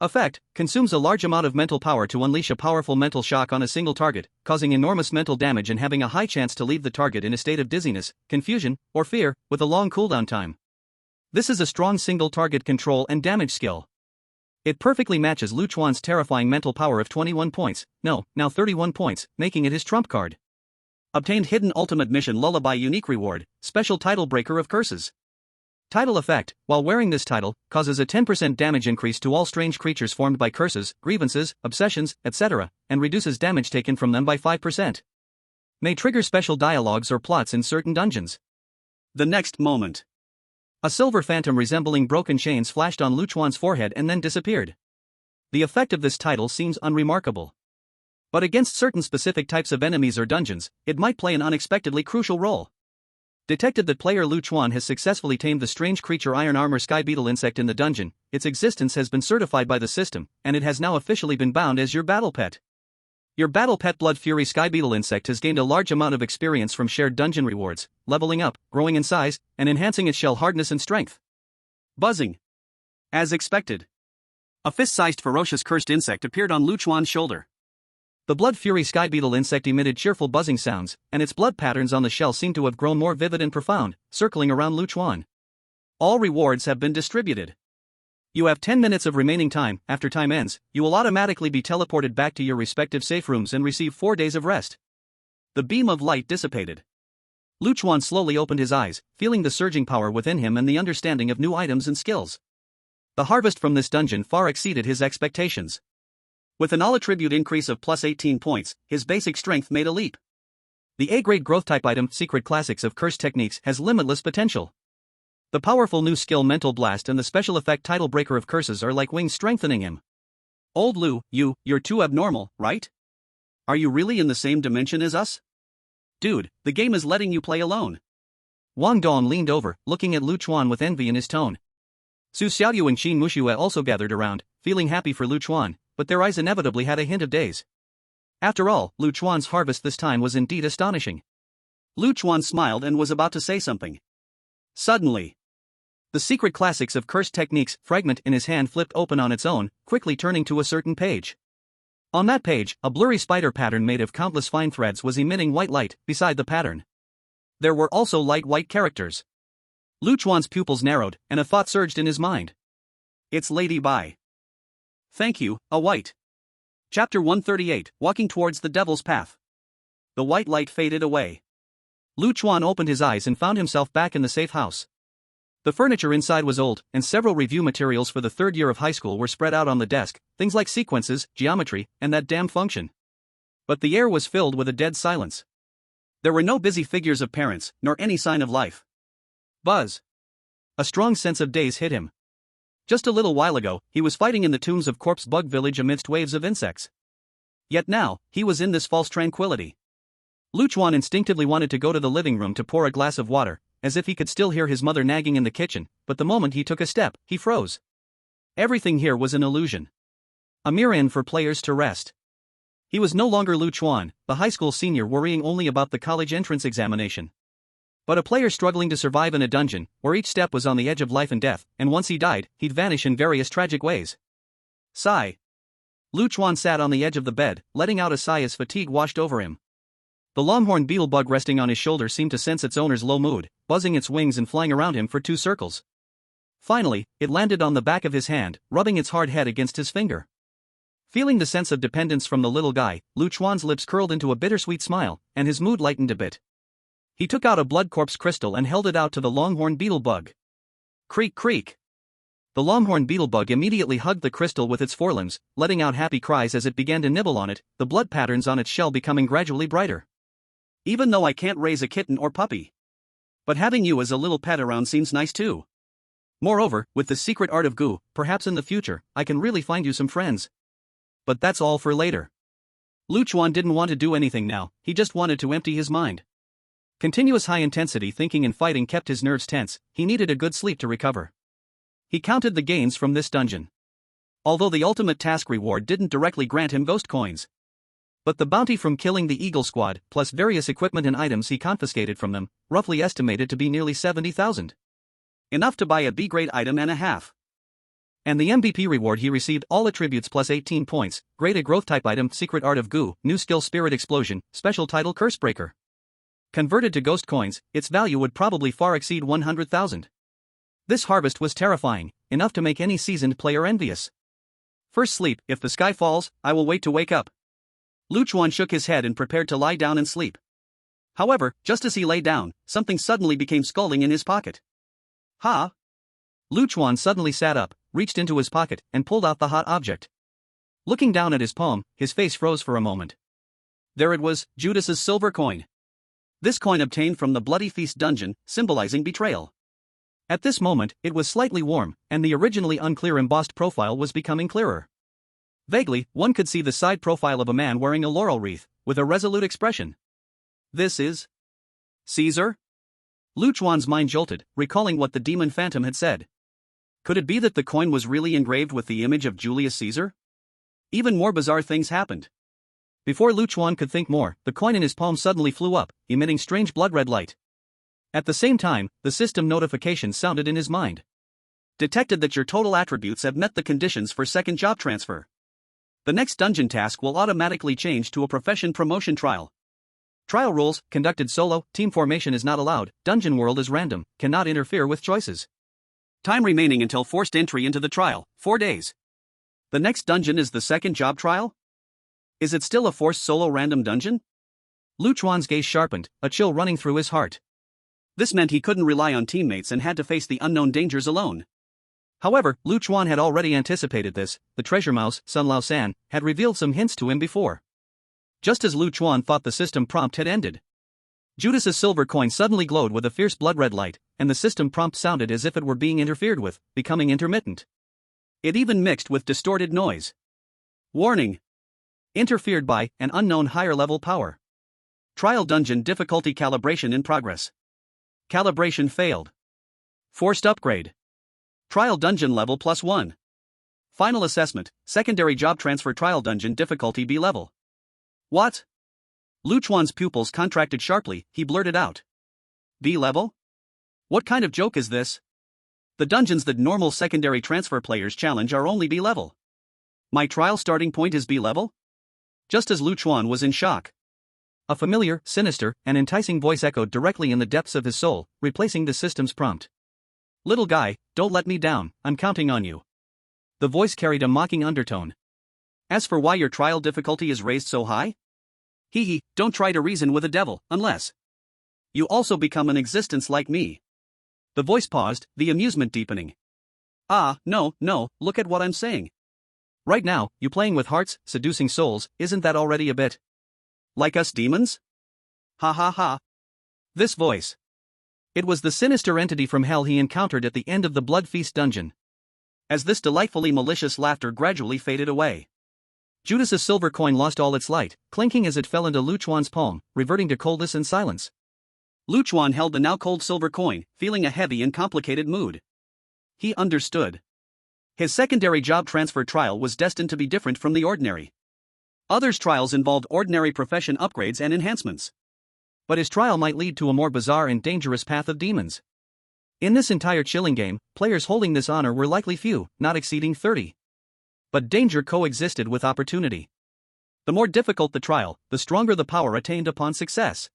Effect, consumes a large amount of mental power to unleash a powerful mental shock on a single target, causing enormous mental damage and having a high chance to leave the target in a state of dizziness, confusion, or fear, with a long cooldown time. This is a strong single target control and damage skill. It perfectly matches Chuan's terrifying mental power of 21 points, now 31 points, making it his trump card. Obtained hidden ultimate mission lullaby unique reward, special title breaker of curses. Title effect, while wearing this title, causes a 10% damage increase to all strange creatures formed by curses, grievances, obsessions, etc., and reduces damage taken from them by 5%. May trigger special dialogues or plots in certain dungeons. The next moment, a silver phantom resembling broken chains flashed on Chuan's forehead and then disappeared. The effect of this title seems unremarkable. But against certain specific types of enemies or dungeons, it might play an unexpectedly crucial role. Detected that player Chuan has successfully tamed the strange creature iron armor sky beetle insect in the dungeon. Its existence has been certified by the system, and it has now officially been bound as your battle pet. Your battle pet Blood Fury sky beetle insect has gained a large amount of experience from shared dungeon rewards, leveling up, growing in size, and enhancing its shell hardness and strength. Buzzing. As expected, a fist-sized ferocious cursed insect appeared on Chuan's shoulder. The Blood Fury sky beetle insect emitted cheerful buzzing sounds, and its blood patterns on the shell seemed to have grown more vivid and profound, circling around Chuan. All rewards have been distributed. You have 10 minutes of remaining time. After time ends, you will automatically be teleported back to your respective safe rooms and receive 4 days of rest. The beam of light dissipated. Chuan slowly opened his eyes, feeling the surging power within him and the understanding of new items and skills. The harvest from this dungeon far exceeded his expectations. With an all-attribute increase of plus 18 points, his basic strength made a leap. The A-grade growth type item, Secret Classics of Cursed Techniques, has limitless potential. The powerful new skill Mental Blast and the special effect Title Breaker of Curses are like wings strengthening him. Old Lu, you're too abnormal, right? Are you really in the same dimension as us? Dude, the game is letting you play alone. Wang Dong leaned over, looking at Chuan with envy in his tone. Su Xiaoyu and Qin Muxue also gathered around, feeling happy for Chuan, but their eyes inevitably had a hint of daze. After all, Chuan's harvest this time was indeed astonishing. Chuan smiled and was about to say something. Suddenly, the Secret Classics of Cursed Techniques fragment in his hand flipped open on its own, quickly turning to a certain page. On that page, a blurry spider pattern made of countless fine threads was emitting white light. Beside the pattern, there were also light white characters. Chuan's pupils narrowed, and a thought surged in his mind. It's Lady Bai. Thank you, a white. Chapter 138, Walking Towards the Devil's Path. The white light faded away. Chuan opened his eyes and found himself back in the safe house. The furniture inside was old, and several review materials for the third year of high school were spread out on the desk, things like sequences, geometry, and that damn function. But the air was filled with a dead silence. There were no busy figures of parents, nor any sign of life. Buzz. A strong sense of daze hit him. Just a little while ago, he was fighting in the tombs of Corpse Bug Village amidst waves of insects. Yet now, he was in this false tranquility. Chuan instinctively wanted to go to the living room to pour a glass of water, as if he could still hear his mother nagging in the kitchen, but the moment he took a step, he froze. Everything here was an illusion. A mere inn for players to rest. He was no longer Chuan, the high school senior worrying only about the college entrance examination. But a player struggling to survive in a dungeon, where each step was on the edge of life and death, and once he died, he'd vanish in various tragic ways. Sigh. Chuan sat on the edge of the bed, letting out a sigh as fatigue washed over him. The longhorn beetle bug resting on his shoulder seemed to sense its owner's low mood, buzzing its wings and flying around him for 2 circles. Finally, it landed on the back of his hand, rubbing its hard head against his finger. Feeling the sense of dependence from the little guy, Chuan's lips curled into a bittersweet smile, and his mood lightened a bit. He took out a blood corpse crystal and held it out to the longhorn beetle bug. Creak creak. The longhorn beetle bug immediately hugged the crystal with its forelimbs, letting out happy cries as it began to nibble on it, the blood patterns on its shell becoming gradually brighter. Even though I can't raise a kitten or puppy. But having you as a little pet around seems nice too. Moreover, with the secret art of goo, perhaps in the future, I can really find you some friends. But that's all for later. Chuan didn't want to do anything now, he just wanted to empty his mind. Continuous high-intensity thinking and fighting kept his nerves tense, he needed a good sleep to recover. He counted the gains from this dungeon. Although the ultimate task reward didn't directly grant him ghost coins, But the bounty from killing the Eagle Squad, plus various equipment and items he confiscated from them, roughly estimated to be nearly 70,000. Enough to buy a B-grade item and a half. And the MVP reward he received all attributes plus 18 points, grade A growth type item Secret Art of Goo, new skill Spirit Explosion, special title Cursebreaker. Converted to ghost coins, its value would probably far exceed 100,000. This harvest was terrifying, enough to make any seasoned player envious. First sleep, if the sky falls, I will wait to wake up. Chuan shook his head and prepared to lie down and sleep. However, just as he lay down, something suddenly became scolding in his pocket. Ha! Chuan suddenly sat up, reached into his pocket, and pulled out the hot object. Looking down at his palm, his face froze for a moment. There it was, Judas's silver coin. This coin obtained from the Bloody Feast dungeon, symbolizing betrayal. At this moment, it was slightly warm, and the originally unclear embossed profile was becoming clearer. Vaguely, one could see the side profile of a man wearing a laurel wreath, with a resolute expression. This is Caesar? Chuan's mind jolted, recalling what the demon phantom had said. Could it be that the coin was really engraved with the image of Julius Caesar? Even more bizarre things happened. Before Chuan could think more, the coin in his palm suddenly flew up, emitting strange blood-red light. At the same time, the system notification sounded in his mind. Detected that your total attributes have met the conditions for second job transfer. The next dungeon task will automatically change to a profession promotion trial. Trial rules, conducted solo, team formation is not allowed, dungeon world is random, cannot interfere with choices. Time remaining until forced entry into the trial, 4 days. The next dungeon is the second job trial? Is it still a forced solo random dungeon? Chuan's gaze sharpened, a chill running through his heart. This meant he couldn't rely on teammates and had to face the unknown dangers alone. However, Chuan had already anticipated this. The treasure mouse, Sun Lao San, had revealed some hints to him before. Just as Chuan thought the system prompt had ended, Judas's silver coin suddenly glowed with a fierce blood-red light, and the system prompt sounded as if it were being interfered with, becoming intermittent. It even mixed with distorted noise. Warning! Interfered by an unknown higher-level power. Trial dungeon difficulty calibration in progress. Calibration failed. Forced upgrade. Trial dungeon level +1. Final assessment, secondary job transfer trial dungeon difficulty B level. What? Chuan's pupils contracted sharply, he blurted out. B level? What kind of joke is this? The dungeons that normal secondary transfer players challenge are only B level. My trial starting point is B level? Just as Chuan was in shock. A familiar, sinister, and enticing voice echoed directly in the depths of his soul, replacing the system's prompt. Little guy, don't let me down, I'm counting on you. The voice carried a mocking undertone. As for why your trial difficulty is raised so high? Don't try to reason with a devil, unless you also become an existence like me. The voice paused, the amusement deepening. No, look at what I'm saying. Right now, you playing with hearts, seducing souls, isn't that already a bit like us demons? Ha ha ha. This voice. It was the sinister entity from hell he encountered at the end of the Blood Feast dungeon. As this delightfully malicious laughter gradually faded away, Judas's silver coin lost all its light, clinking as it fell into Chuan's palm, reverting to coldness and silence. Chuan held the now cold silver coin, feeling a heavy and complicated mood. He understood. His secondary job transfer trial was destined to be different from the ordinary. Others' trials involved ordinary profession upgrades and enhancements. But his trial might lead to a more bizarre and dangerous path of demons. In this entire chilling game, players holding this honor were likely few, not exceeding 30. But danger coexisted with opportunity. The more difficult the trial, the stronger the power attained upon success.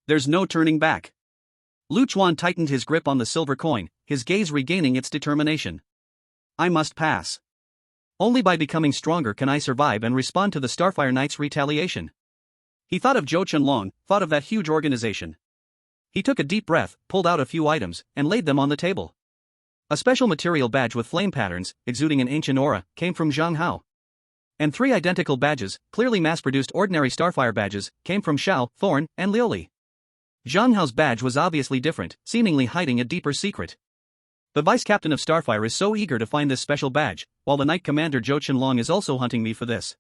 There's no turning back. Chuan tightened his grip on the silver coin, his gaze regaining its determination. I must pass. Only by becoming stronger can I survive and respond to the Starfire Knight's retaliation. He thought of Zhou Qianlong, thought of that huge organization. He took a deep breath, pulled out a few items, and laid them on the table. A special material badge with flame patterns, exuding an ancient aura, came from Zhang Hao. And 3 identical badges, clearly mass-produced ordinary Starfire badges, came from Xiao, Thorn, and Liuli. Zhang Hao's badge was obviously different, seemingly hiding a deeper secret. The vice captain of Starfire is so eager to find this special badge, while the Knight Commander Zhou Qianlong is also hunting me for this.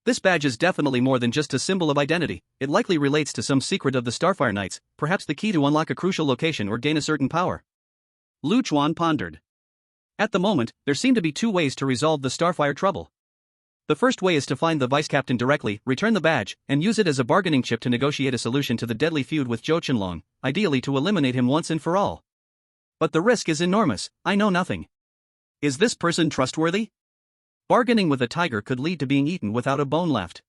This badge is definitely more than just a symbol of identity, it likely relates to some secret of the Starfire Knights, perhaps the key to unlock a crucial location or gain a certain power. Chuan pondered. At the moment, there seemed to be 2 ways to resolve the Starfire trouble. The first way is to find the vice captain directly, return the badge, and use it as a bargaining chip to negotiate a solution to the deadly feud with Zhou Qianlong, ideally to eliminate him once and for all. But the risk is enormous. I know nothing. Is this person trustworthy? Bargaining with a tiger could lead to being eaten without a bone left.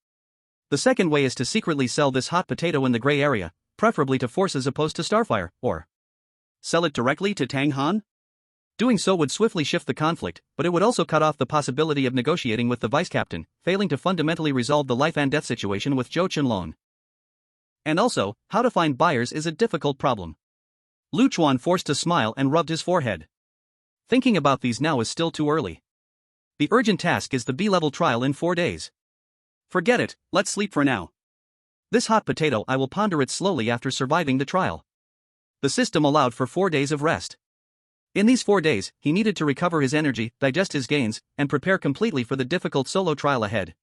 The second way is to secretly sell this hot potato in the gray area, preferably to forces opposed to Starfire, or sell it directly to Tang Han? Doing so would swiftly shift the conflict, but it would also cut off the possibility of negotiating with the vice captain, failing to fundamentally resolve the life and death situation with Zhou Qianlong. And also, how to find buyers is a difficult problem. Lu Chuan forced a smile and rubbed his forehead. Thinking about these now is still too early. The urgent task is the B-level trial in 4 days. Forget it, let's sleep for now. This hot potato, I will ponder it slowly after surviving the trial. The system allowed for 4 days of rest. In these 4 days, he needed to recover his energy, digest his gains, and prepare completely for the difficult solo trial ahead.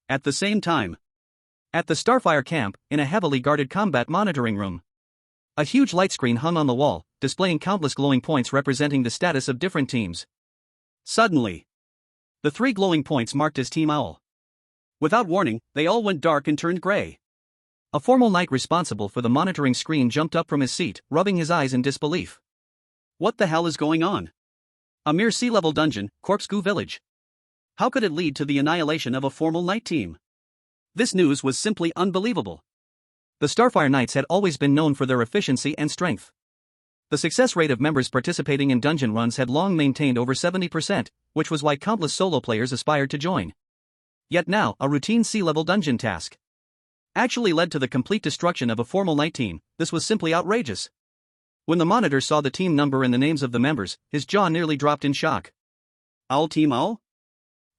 At the same time, at the Starfire camp, in a heavily guarded combat monitoring room, a huge light screen hung on the wall, displaying countless glowing points representing the status of different teams. Suddenly, the 3 glowing points marked as Team Owl. Without warning, they all went dark and turned gray. A formal knight responsible for the monitoring screen jumped up from his seat, rubbing his eyes in disbelief. What the hell is going on? A mere sea-level dungeon, Corpsegoo Village. How could it lead to the annihilation of a formal knight team? This news was simply unbelievable. The Starfire Knights had always been known for their efficiency and strength. The success rate of members participating in dungeon runs had long maintained over 70%, which was why countless solo players aspired to join. Yet now, a routine sea-level dungeon task actually led to the complete destruction of a formal knight team. This was simply outrageous. When the monitor saw the team number and the names of the members, his jaw nearly dropped in shock. Owl Team Owl?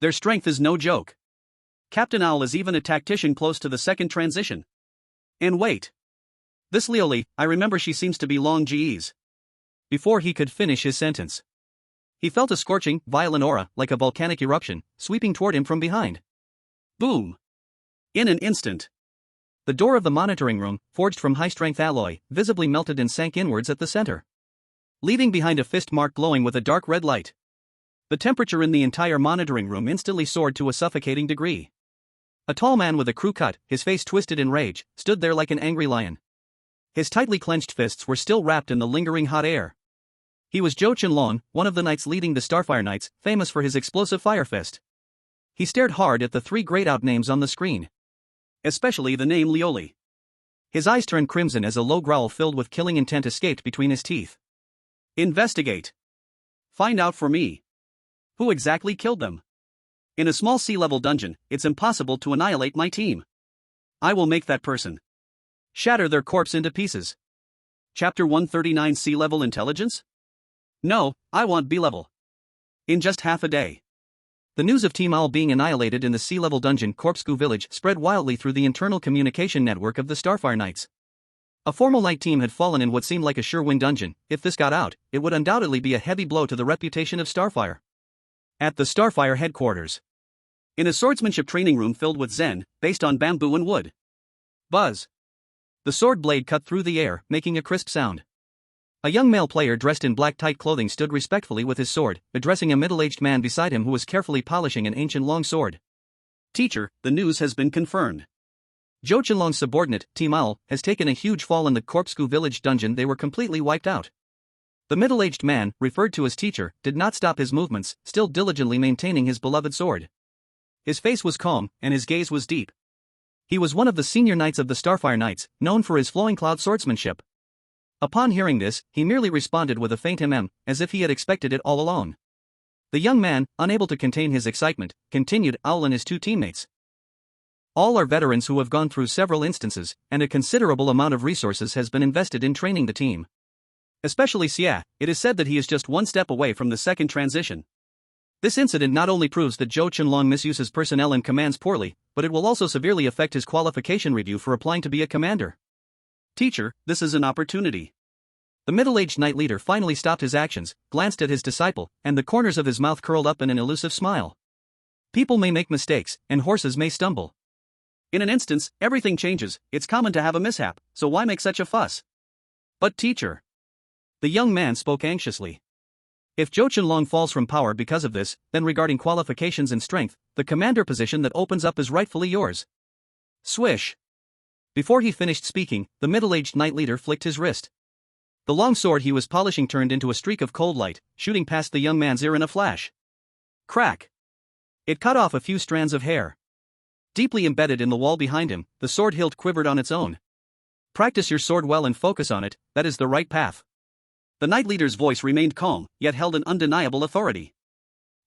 Their strength is no joke. Captain Owl is even a tactician close to the second transition. And wait. This Lioli, I remember she seems to be Long Ge's. Before he could finish his sentence, he felt a scorching, violent aura, like a volcanic eruption, sweeping toward him from behind. Boom! In an instant, the door of the monitoring room, forged from high-strength alloy, visibly melted and sank inwards at the center, leaving behind a fist mark glowing with a dark red light. The temperature in the entire monitoring room instantly soared to a suffocating degree. A tall man with a crew cut, his face twisted in rage, stood there like an angry lion. His tightly clenched fists were still wrapped in the lingering hot air. He was Zhou Qianlong, one of the knights leading the Starfire Knights, famous for his explosive fire fist. He stared hard at the 3 grayed-out names on the screen, especially the name Lioli. His eyes turned crimson as a low growl filled with killing intent escaped between his teeth. Investigate. Find out for me. Who exactly killed them? In a small sea-level dungeon, it's impossible to annihilate my team. I will make that person. Shatter their corpse into pieces. Chapter 139 Sea-level Intelligence? No, I want B-level. In just half a day. The news of Team Owl being annihilated in the sea-level dungeon Corpsegoo Village spread wildly through the internal communication network of the Starfire Knights. A formal knight team had fallen in what seemed like a sure-win dungeon. If this got out, it would undoubtedly be a heavy blow to the reputation of Starfire. At the Starfire headquarters, in a swordsmanship training room filled with zen, based on bamboo and wood. Buzz! The sword blade cut through the air, making a crisp sound. A young male player dressed in black tight clothing stood respectfully with his sword, addressing a middle-aged man beside him who was carefully polishing an ancient long sword. Teacher, the news has been confirmed. Zhou Qianlong's subordinate, Team Owl, has taken a huge fall in the Corpsegoo Village dungeon. They were completely wiped out. The middle-aged man, referred to as teacher, did not stop his movements, still diligently maintaining his beloved sword. His face was calm, and his gaze was deep. He was one of the senior knights of the Starfire Knights, known for his flowing cloud swordsmanship. Upon hearing this, he merely responded with a faint as if he had expected it all along. The young man, unable to contain his excitement, continued. Owl and his 2 teammates. All are veterans who have gone through several instances, and a considerable amount of resources has been invested in training the team. Especially Xia, it is said that he is just 1 step away from the second transition. This incident not only proves that Zhou Qianlong misuses personnel and commands poorly, but it will also severely affect his qualification review for applying to be a commander. Teacher, this is an opportunity. The middle-aged knight leader finally stopped his actions, glanced at his disciple, and the corners of his mouth curled up in an elusive smile. People may make mistakes, and horses may stumble. In an instance, everything changes. It's common to have a mishap, so why make such a fuss? But teacher. The young man spoke anxiously. If Zhou Qianlong falls from power because of this, then regarding qualifications and strength, the commander position that opens up is rightfully yours. Swish. Before he finished speaking, the middle-aged knight leader flicked his wrist. The long sword he was polishing turned into a streak of cold light, shooting past the young man's ear in a flash. Crack. It cut off a few strands of hair. Deeply embedded in the wall behind him, the sword hilt quivered on its own. Practice your sword well and focus on it, that is the right path. The knight leader's voice remained calm, yet held an undeniable authority.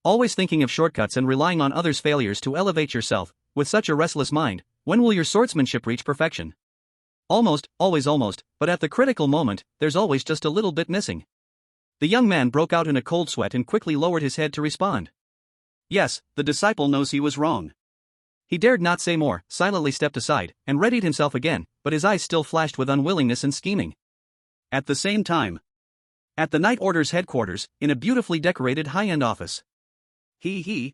Always thinking of shortcuts and relying on others' failures to elevate yourself, with such a restless mind, when will your swordsmanship reach perfection? Almost, always almost, but at the critical moment, there's always just a little bit missing. The young man broke out in a cold sweat and quickly lowered his head to respond. Yes, the disciple knows he was wrong. He dared not say more, silently stepped aside, and readied himself again, but his eyes still flashed with unwillingness and scheming. At the same time, at the Night Order's headquarters, in a beautifully decorated high-end office. A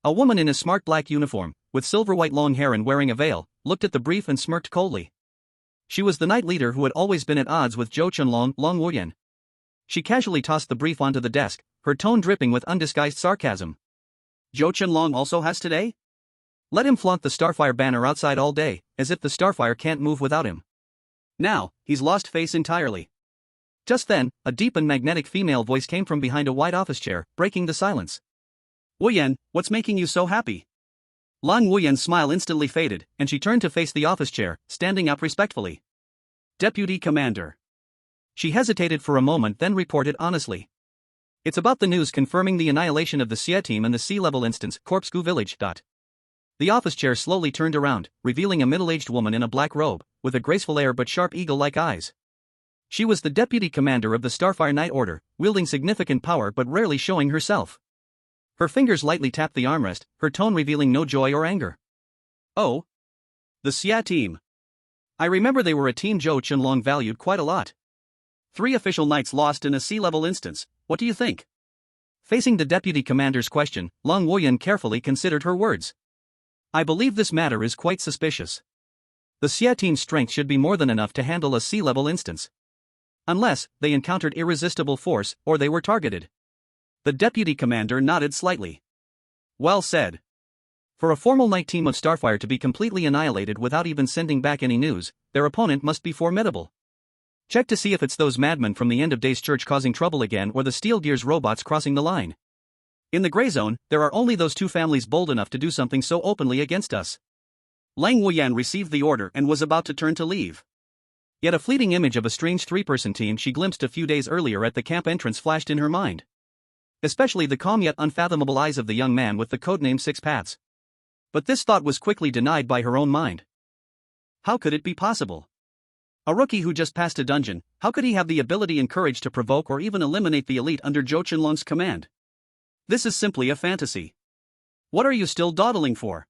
woman in a smart black uniform, with silver-white long hair and wearing a veil, looked at the brief and smirked coldly. She was the knight leader who had always been at odds with Zhou Qianlong, Long Wuyan. She casually tossed the brief onto the desk, her tone dripping with undisguised sarcasm. Zhou Qianlong also has today? Let him flaunt the Starfire banner outside all day, as if the Starfire can't move without him. Now, he's lost face entirely. Just then, a deep and magnetic female voice came from behind a wide office chair, breaking the silence. Wuyan, what's making you so happy? Lan Wuyan's smile instantly faded, and she turned to face the office chair, standing up respectfully. Deputy Commander. She hesitated for a moment, then reported honestly. It's about the news confirming the annihilation of the Xia team and the sea-level instance, Corpscu Village. The office chair slowly turned around, revealing a middle-aged woman in a black robe, with a graceful air but sharp eagle-like eyes. She was the deputy commander of the Starfire Night Order, wielding significant power but rarely showing herself. Her fingers lightly tapped the armrest, her tone revealing no joy or anger. Oh. The Xia team. I remember they were a team Zhou Qianlong valued quite a lot. 3 official knights lost in a sea-level instance, what do you think? Facing the deputy commander's question, Long Wuyan carefully considered her words. I believe this matter is quite suspicious. The Xia team's strength should be more than enough to handle a sea-level instance. Unless, they encountered irresistible force, or they were targeted. The deputy commander nodded slightly. Well said. For a formal night team of Starfire to be completely annihilated without even sending back any news, their opponent must be formidable. Check to see if it's those madmen from the End of Days Church causing trouble again or the Steel Gears robots crossing the line. In the gray zone, there are only those 2 families bold enough to do something so openly against us. Lang Wuyan received the order and was about to turn to leave. Yet a fleeting image of a strange 3-person team she glimpsed a few days earlier at the camp entrance flashed in her mind. Especially the calm yet unfathomable eyes of the young man with the codename 6 Paths. But this thought was quickly denied by her own mind. How could it be possible? A rookie who just passed a dungeon, how could he have the ability and courage to provoke or even eliminate the elite under Zhou Qianlong's command? This is simply a fantasy. What are you still dawdling for?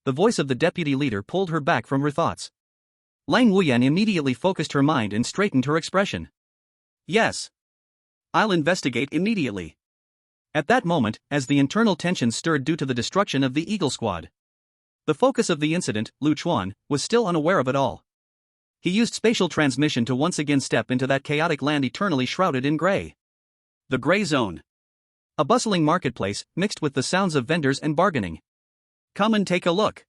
The voice of the deputy leader pulled her back from her thoughts. Lang Wuyan immediately focused her mind and straightened her expression. Yes. I'll investigate immediately. At that moment, as the internal tension stirred due to the destruction of the Eagle Squad, the focus of the incident, Chuan, was still unaware of it all. He used spatial transmission to once again step into that chaotic land eternally shrouded in gray. The Gray Zone. A bustling marketplace, mixed with the sounds of vendors and bargaining. Come and take a look.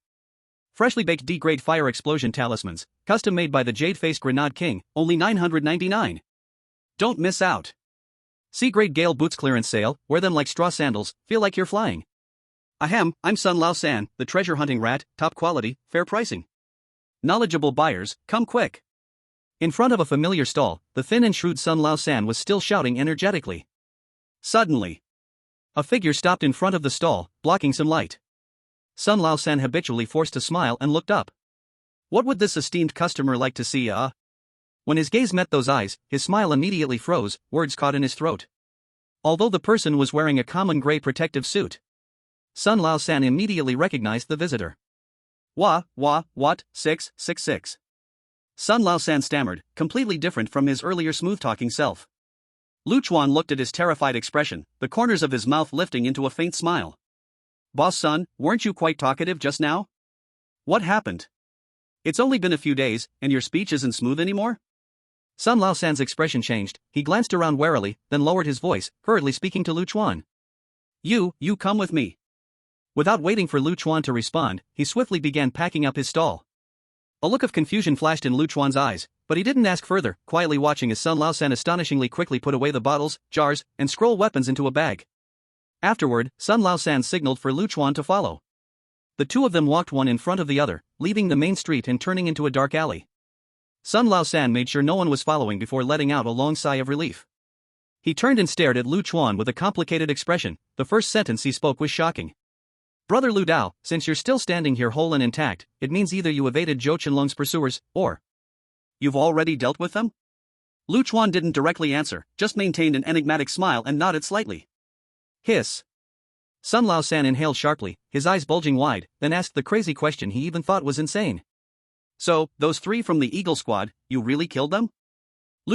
Freshly baked D-grade fire explosion talismans, custom made by the Jade-Faced Grenade King, only $999. Don't miss out. C-grade Gale boots clearance sale, wear them like straw sandals, feel like you're flying. Ahem, I'm Sun Lao San, the treasure hunting rat, top quality, fair pricing. Knowledgeable buyers, come quick. In front of a familiar stall, the thin and shrewd Sun Lao San was still shouting energetically. Suddenly, a figure stopped in front of the stall, blocking some light. Sun Lao San habitually forced a smile and looked up. What would this esteemed customer like to see, When his gaze met those eyes, his smile immediately froze, words caught in his throat. Although the person was wearing a common gray protective suit, Sun Lao San immediately recognized the visitor. What, 666. Sun Lao San stammered, completely different from his earlier smooth-talking self. Chuan looked at his terrified expression, the corners of his mouth lifting into a faint smile. Boss Sun, weren't you quite talkative just now? What happened? It's only been a few days, and your speech isn't smooth anymore? Sun Laosan's expression changed, he glanced around warily, then lowered his voice, hurriedly speaking to Chuan. You come with me. Without waiting for Chuan to respond, he swiftly began packing up his stall. A look of confusion flashed in Chuan's eyes, but he didn't ask further, quietly watching as Sun Laosan astonishingly quickly put away the bottles, jars, and scroll weapons into a bag. Afterward, Sun Laosan signaled for Chuan to follow. The two of them walked one in front of the other, leaving the main street and turning into a dark alley. Sun Laosan made sure no one was following before letting out a long sigh of relief. He turned and stared at Chuan with a complicated expression. The first sentence he spoke was shocking. Brother Lu Dao, since you're still standing here whole and intact, it means either you evaded Zhou Qianlong's pursuers, or you've already dealt with them? Chuan didn't directly answer, just maintained an enigmatic smile and nodded slightly. Hiss. Sun Laosan inhaled sharply, his eyes bulging wide, then asked the crazy question he even thought was insane. So, those 3 from the Eagle Squad, you really killed them?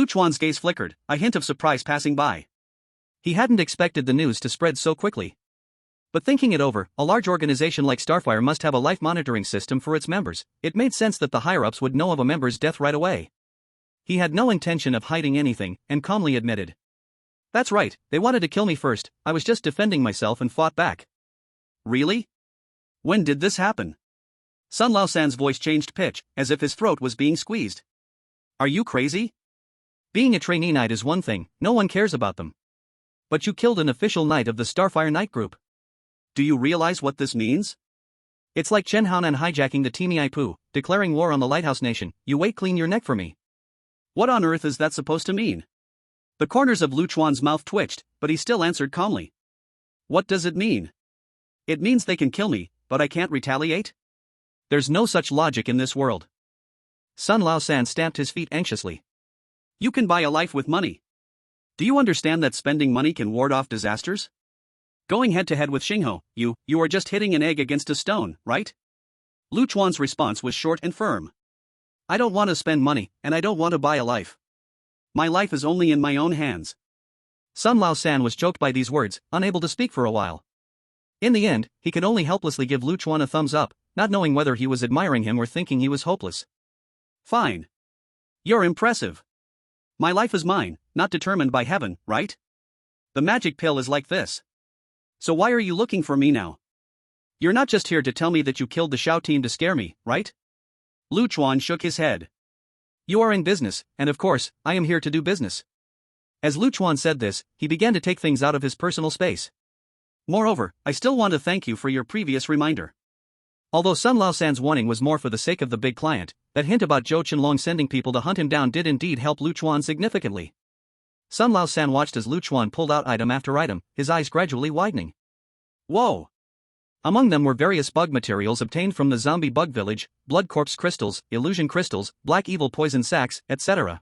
Chuan's gaze flickered, a hint of surprise passing by. He hadn't expected the news to spread so quickly. But thinking it over, a large organization like Starfire must have a life monitoring system for its members. It made sense that the higher-ups would know of a member's death right away. He had no intention of hiding anything, and calmly admitted. That's right, they wanted to kill me first, I was just defending myself and fought back. Really? When did this happen? Sun Laosan's voice changed pitch, as if his throat was being squeezed. Are you crazy? Being a trainee knight is one thing, no one cares about them. But you killed an official knight of the Starfire Knight Group. Do you realize what this means? It's like Chen Haonan hijacking the Timi Aipu, declaring war on the Lighthouse Nation. You wait, clean your neck for me. What on earth is that supposed to mean? The corners of Chuan's mouth twitched, but he still answered calmly. What does it mean? It means they can kill me, but I can't retaliate? There's no such logic in this world. Sun Laosan stamped his feet anxiously. You can buy a life with money. Do you understand that spending money can ward off disasters? Going head-to-head with Xingho, you are just hitting an egg against a stone, right? Chuan's response was short and firm. I don't want to spend money, and I don't want to buy a life. My life is only in my own hands. Sun Laosan was choked by these words, unable to speak for a while. In the end, he could only helplessly give Chuan a thumbs up, not knowing whether he was admiring him or thinking he was hopeless. Fine. You're impressive. My life is mine, not determined by heaven, right? The magic pill is like this. So why are you looking for me now? You're not just here to tell me that you killed the Shao team to scare me, right? Chuan shook his head. You are in business, and of course, I am here to do business. As Chuan said this, he began to take things out of his personal space. Moreover, I still want to thank you for your previous reminder. Although Sun Laosan's warning was more for the sake of the big client, that hint about Zhou Qianlong sending people to hunt him down did indeed help Chuan significantly. Sun Laosan watched as Chuan pulled out item after item, his eyes gradually widening. Whoa! Among them were various bug materials obtained from the zombie bug village, blood corpse crystals, illusion crystals, black evil poison sacks, etc.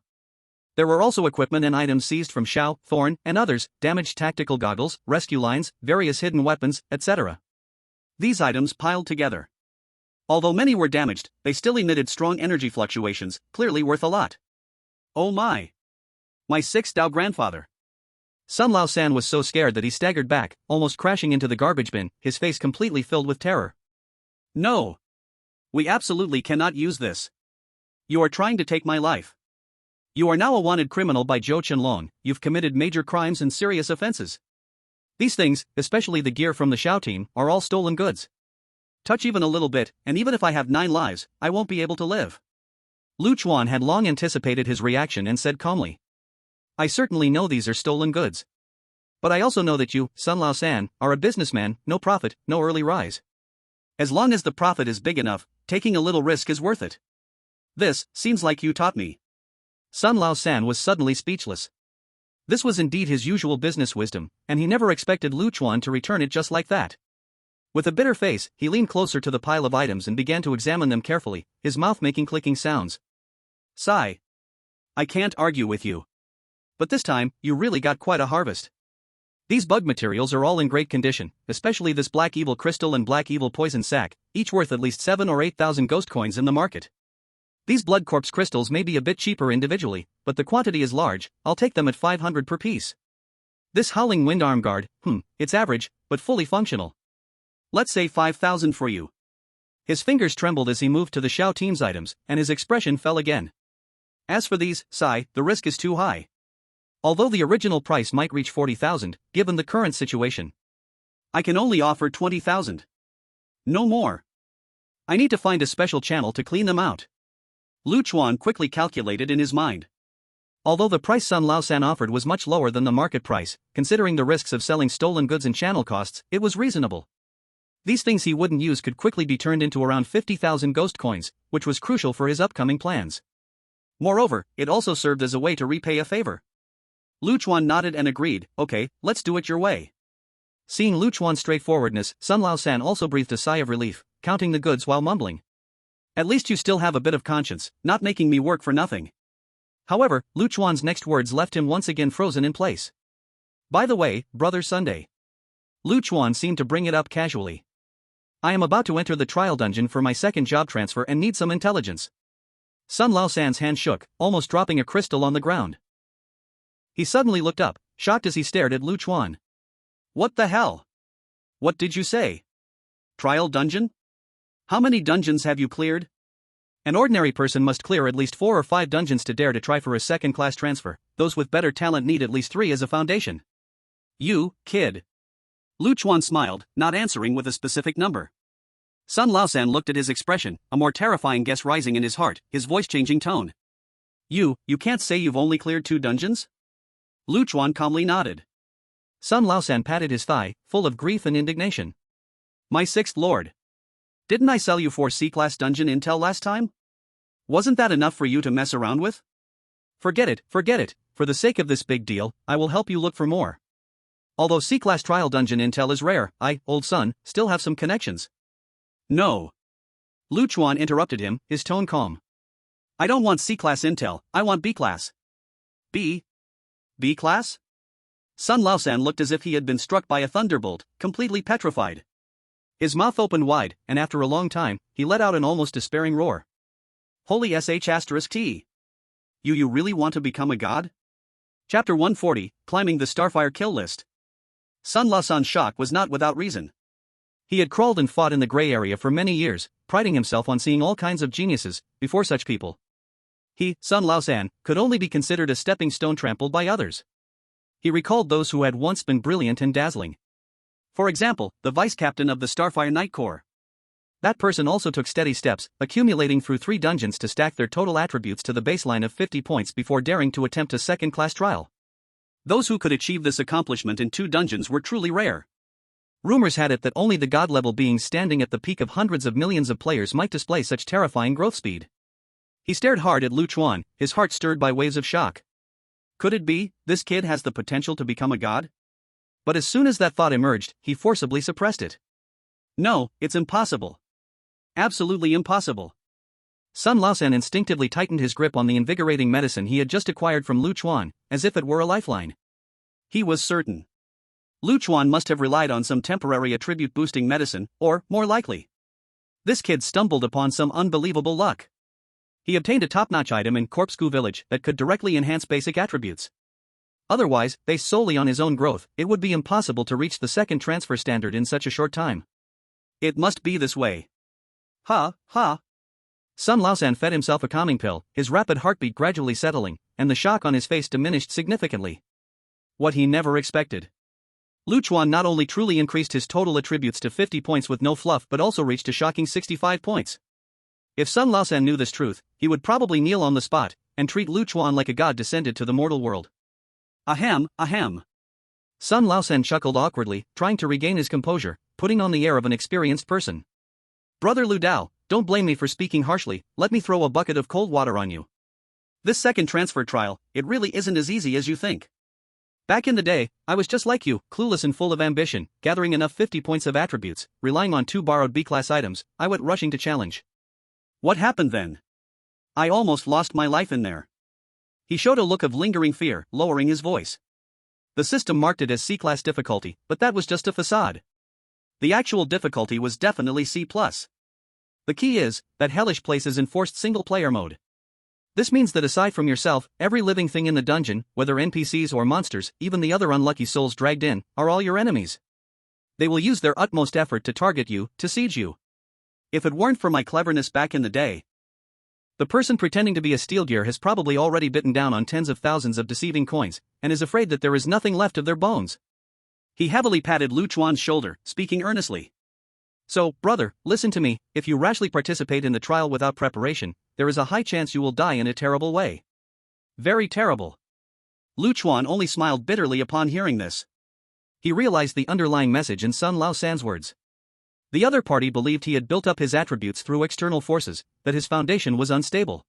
There were also equipment and items seized from Shao, Thorn, and others, damaged tactical goggles, rescue lines, various hidden weapons, etc. These items piled together. Although many were damaged, they still emitted strong energy fluctuations, clearly worth a lot. Oh my! My 6th Dao grandfather. Sun Laosan was so scared that he staggered back, almost crashing into the garbage bin, his face completely filled with terror. No! We absolutely cannot use this. You are trying to take my life. You are now a wanted criminal by Zhou Qianlong, you've committed major crimes and serious offenses. These things, especially the gear from the Shao team, are all stolen goods. Touch even a little bit, and even if I have 9 lives, I won't be able to live. Chuan had long anticipated his reaction and said calmly. I certainly know these are stolen goods. But I also know that you, Sun Laosan, are a businessman, no profit, no early rise. As long as the profit is big enough, taking a little risk is worth it. This seems like you taught me. Sun Laosan was suddenly speechless. This was indeed his usual business wisdom, and he never expected Chuan to return it just like that. With a bitter face, he leaned closer to the pile of items and began to examine them carefully, his mouth making clicking sounds. Sigh. I can't argue with you. But this time, you really got quite a harvest. These bug materials are all in great condition, especially this black evil crystal and black evil poison sack, each worth at least 7 or 8,000 ghost coins in the market. These blood corpse crystals may be a bit cheaper individually, but the quantity is large, I'll take them at 500 per piece. This howling wind arm guard, it's average, but fully functional. Let's say 5,000 for you. His fingers trembled as he moved to the Shao team's items, and his expression fell again. As for these, the risk is too high. Although the original price might reach 40,000, given the current situation. I can only offer 20,000. No more. I need to find a special channel to clean them out. Chuan quickly calculated in his mind. Although the price Sun Lao-san offered was much lower than the market price, considering the risks of selling stolen goods and channel costs, it was reasonable. These things he wouldn't use could quickly be turned into around 50,000 ghost coins, which was crucial for his upcoming plans. Moreover, it also served as a way to repay a favor. Chuan nodded and agreed, okay, let's do it your way. Seeing Chuan's straightforwardness, Sun Lao-san also breathed a sigh of relief, counting the goods while mumbling. At least you still have a bit of conscience, not making me work for nothing. However, Chuan's next words left him once again frozen in place. By the way, Brother Sunday. Chuan seemed to bring it up casually. I am about to enter the trial dungeon for my second job transfer and need some intelligence. Sun Lao-san's hand shook, almost dropping a crystal on the ground. He suddenly looked up, shocked as he stared at Chuan. What the hell? What did you say? Trial dungeon? How many dungeons have you cleared? An ordinary person must clear at least 4 or 5 dungeons to dare to try for a second-class transfer. Those with better talent need at least 3 as a foundation. You, kid. Chuan smiled, not answering with a specific number. Sun Lao-san looked at his expression, a more terrifying guess rising in his heart, his voice changing tone. You can't say you've only cleared 2 dungeons? Chuan calmly nodded. Sun Lao-san patted his thigh, full of grief and indignation. My 6th lord. Didn't I sell you 4 C-class dungeon intel last time? Wasn't that enough for you to mess around with? Forget it. For the sake of this big deal, I will help you look for more. Although C-class trial dungeon intel is rare, I, old son, still have some connections. No. Chuan interrupted him, his tone calm. I don't want C-class intel, I want B-class. B-class? Sun Lao-san looked as if he had been struck by a thunderbolt, completely petrified. His mouth opened wide, and after a long time, he let out an almost despairing roar. Holy sh*t. You really want to become a god? Chapter 140, Climbing the Starfire Kill List. Sun Lao-san's shock was not without reason. He had crawled and fought in the gray area for many years, priding himself on seeing all kinds of geniuses before such people. He, Sun Lao-san, could only be considered a stepping stone trampled by others. He recalled those who had once been brilliant and dazzling. For example, the vice-captain of the Starfire Night Corps. That person also took steady steps, accumulating through 3 dungeons to stack their total attributes to the baseline of 50 points before daring to attempt a second-class trial. Those who could achieve this accomplishment in 2 dungeons were truly rare. Rumors had it that only the god-level beings standing at the peak of hundreds of millions of players might display such terrifying growth speed. He stared hard at Chuan, his heart stirred by waves of shock. Could it be, this kid has the potential to become a god? But as soon as that thought emerged, he forcibly suppressed it. No, it's impossible. Absolutely impossible. Sun Lao-san instinctively tightened his grip on the invigorating medicine he had just acquired from Chuan, as if it were a lifeline. He was certain. Chuan must have relied on some temporary attribute-boosting medicine, or, more likely, this kid stumbled upon some unbelievable luck. He obtained a top-notch item in Corpscu Village that could directly enhance basic attributes. Otherwise, based solely on his own growth, it would be impossible to reach the second transfer standard in such a short time. It must be this way. Ha. Sun Lao-san fed himself a calming pill, his rapid heartbeat gradually settling, and the shock on his face diminished significantly. What he never expected. Chuan not only truly increased his total attributes to 50 points with no fluff but also reached a shocking 65 points. If Sun Lao-san knew this truth, he would probably kneel on the spot and treat Chuan like a god descended to the mortal world. Ahem. Sun Lao-san chuckled awkwardly, trying to regain his composure, putting on the air of an experienced person. Brother Lu Dao, don't blame me for speaking harshly, let me throw a bucket of cold water on you. This second transfer trial, it really isn't as easy as you think. Back in the day, I was just like you, clueless and full of ambition, gathering enough 50 points of attributes, relying on 2 borrowed B-class items. I went rushing to challenge. What happened then? I almost lost my life in there. He showed a look of lingering fear, lowering his voice. The system marked it as C-class difficulty, but that was just a facade. The actual difficulty was definitely C+. The key is that hellish place is enforced single-player mode. This means that aside from yourself, every living thing in the dungeon, whether NPCs or monsters, even the other unlucky souls dragged in, are all your enemies. They will use their utmost effort to target you, to siege you. If it weren't for my cleverness back in the day, The person pretending to be a steelgear has probably already bitten down on tens of thousands of deceiving coins, and is afraid that there is nothing left of their bones. He heavily patted Lu Chuan's shoulder, speaking earnestly. So, brother, listen to me, if you rashly participate in the trial without preparation, there is a high chance you will die in a terrible way. Very terrible. Lu Chuan only smiled bitterly upon hearing this. He realized the underlying message in Sun Lao San's words. The other party believed he had built up his attributes through external forces, that his foundation was unstable.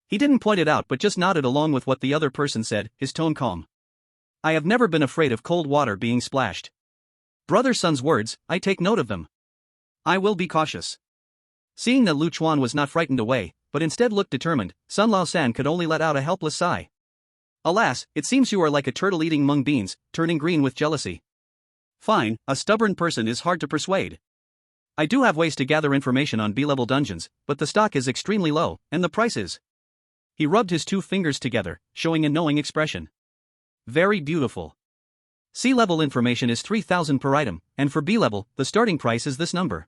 He didn't point it out but just nodded along with what the other person said, his tone calm. I have never been afraid of cold water being splashed. Brother Sun's words, I take note of them. I will be cautious. Seeing that Lu Chuan was not frightened away, but instead looked determined, Sun Lao San could only let out a helpless sigh. Alas, it seems you are like a turtle eating mung beans, turning green with jealousy. Fine, a stubborn person is hard to persuade. I do have ways to gather information on B-level dungeons, but the stock is extremely low, and the price is. He rubbed his two fingers together, showing a knowing expression. Very beautiful. C-level information is 3,000 per item, and for B-level, the starting price is this number.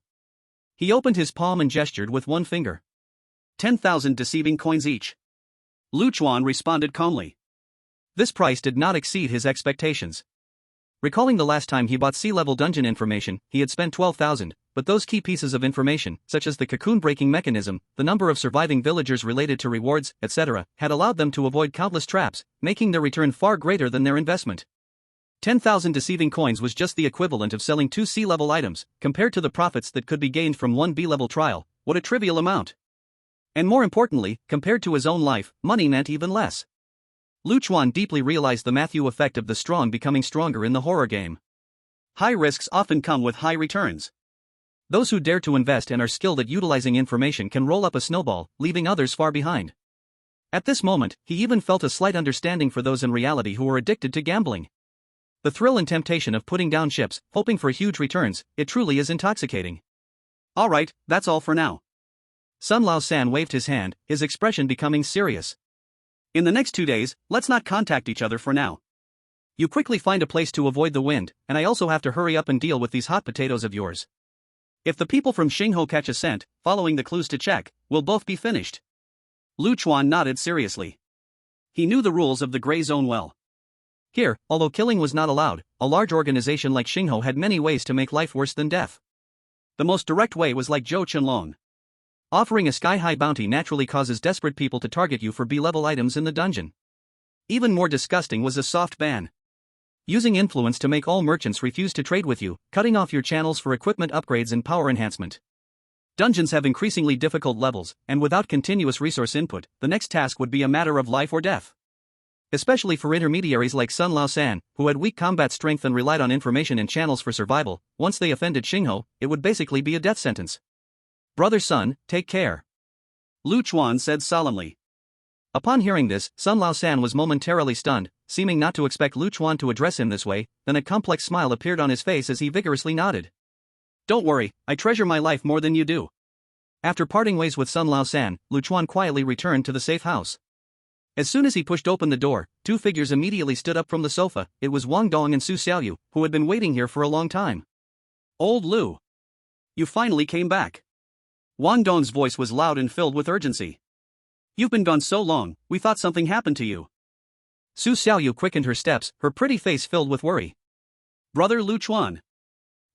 He opened his palm and gestured with one finger. 10,000 deceiving coins each. Lu Chuan responded calmly. This price did not exceed his expectations. Recalling the last time he bought C-level dungeon information, he had spent 12,000, but those key pieces of information, such as the cocoon-breaking mechanism, the number of surviving villagers related to rewards, etc., had allowed them to avoid countless traps, making their return far greater than their investment. 10,000 deceiving coins was just the equivalent of selling 2 C-level items, compared to the profits that could be gained from 1 B-level trial. What a trivial amount. And more importantly, compared to his own life, money meant even less. Lu Chuan deeply realized the Matthew effect of the strong becoming stronger in the horror game. High risks often come with high returns. Those who dare to invest and are skilled at utilizing information can roll up a snowball, leaving others far behind. At this moment, he even felt a slight understanding for those in reality who were addicted to gambling. The thrill and temptation of putting down chips, hoping for huge returns, it truly is intoxicating. All right, that's all for now. Sun Lao San waved his hand, his expression becoming serious. In the next 2 days, let's not contact each other for now. You quickly find a place to avoid the wind, and I also have to hurry up and deal with these hot potatoes of yours. If the people from Xingho catch a scent, following the clues to check, we'll both be finished. Lu Chuan nodded seriously. He knew the rules of the gray zone well. Here, although killing was not allowed, a large organization like Xingho had many ways to make life worse than death. The most direct way was like Zhou Qianlong. Offering a sky-high bounty naturally causes desperate people to target you for B-level items in the dungeon. Even more disgusting was a soft ban. Using influence to make all merchants refuse to trade with you, cutting off your channels for equipment upgrades and power enhancement. Dungeons have increasingly difficult levels, and without continuous resource input, the next task would be a matter of life or death. Especially for intermediaries like Sun Lao San, who had weak combat strength and relied on information and channels for survival, once they offended Xingho, it would basically be a death sentence. Brother Sun, take care. Lu Chuan said solemnly. Upon hearing this, Sun Lao San was momentarily stunned, seeming not to expect Lu Chuan to address him this way, then a complex smile appeared on his face as he vigorously nodded. Don't worry, I treasure my life more than you do. After parting ways with Sun Lao San, Lu Chuan quietly returned to the safe house. As soon as he pushed open the door, 2 figures immediately stood up from the sofa. It was Wang Dong and Su Xiaoyu, who had been waiting here for a long time. Old Lu. You finally came back. Wang Dong's voice was loud and filled with urgency. You've been gone so long, we thought something happened to you. Su Xiaoyu quickened her steps, her pretty face filled with worry. Brother Lu Chuan.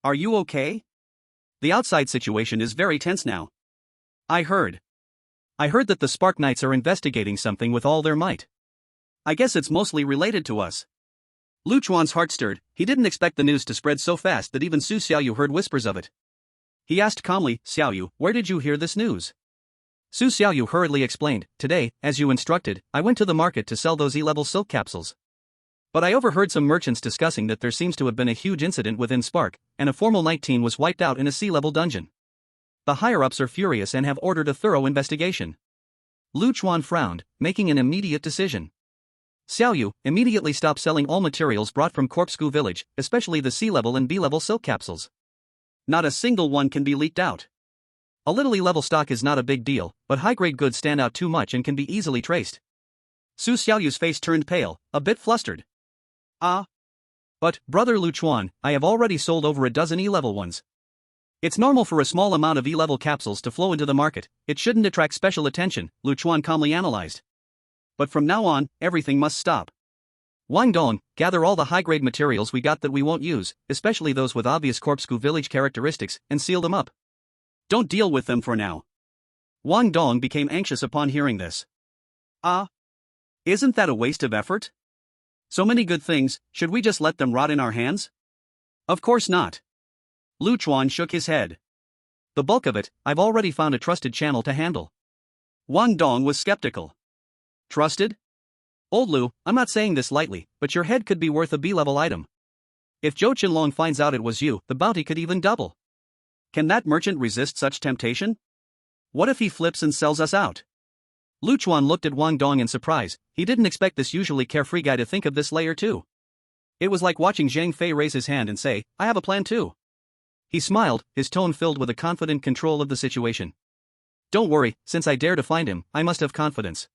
Are you okay? The outside situation is very tense now. I heard that the Spark Knights are investigating something with all their might. I guess it's mostly related to us. Lu Chuan's heart stirred. He didn't expect the news to spread so fast that even Su Xiaoyu heard whispers of it. He asked calmly, Xiaoyu, where did you hear this news? Su Xiaoyu hurriedly explained, today, as you instructed, I went to the market to sell those E-level silk capsules. But I overheard some merchants discussing that there seems to have been a huge incident within Spark, and a formal night team was wiped out in a C-level dungeon. The higher-ups are furious and have ordered a thorough investigation. Lu Chuan frowned, making an immediate decision. Xiaoyu, immediately stop selling all materials brought from Corpscu village, especially the C-level and B-level silk capsules. Not a single one can be leaked out. A little E-level stock is not a big deal, but high-grade goods stand out too much and can be easily traced. Su Xiaoyu's face turned pale, a bit flustered. But, Brother Lu Chuan, I have already sold over a dozen E-level ones. It's normal for a small amount of E-level capsules to flow into the market, it shouldn't attract special attention, Chuan calmly analyzed. But from now on, everything must stop. Wang Dong, gather all the high-grade materials we got that we won't use, especially those with obvious Corpscu village characteristics, and seal them up. Don't deal with them for now. Wang Dong became anxious upon hearing this. Isn't that a waste of effort? So many good things, should we just let them rot in our hands? Of course not. Chuan shook his head. The bulk of it, I've already found a trusted channel to handle. Wang Dong was skeptical. Trusted? Old Lu, I'm not saying this lightly, but your head could be worth a B-level item. If Zhou Qinlong finds out it was you, the bounty could even double. Can that merchant resist such temptation? What if he flips and sells us out? Chuan looked at Wang Dong in surprise. He didn't expect this usually carefree guy to think of this layer too. It was like watching Zhang Fei raise his hand and say, I have a plan too. He smiled, his tone filled with a confident control of the situation. Don't worry, since I dare to find him, I must have confidence.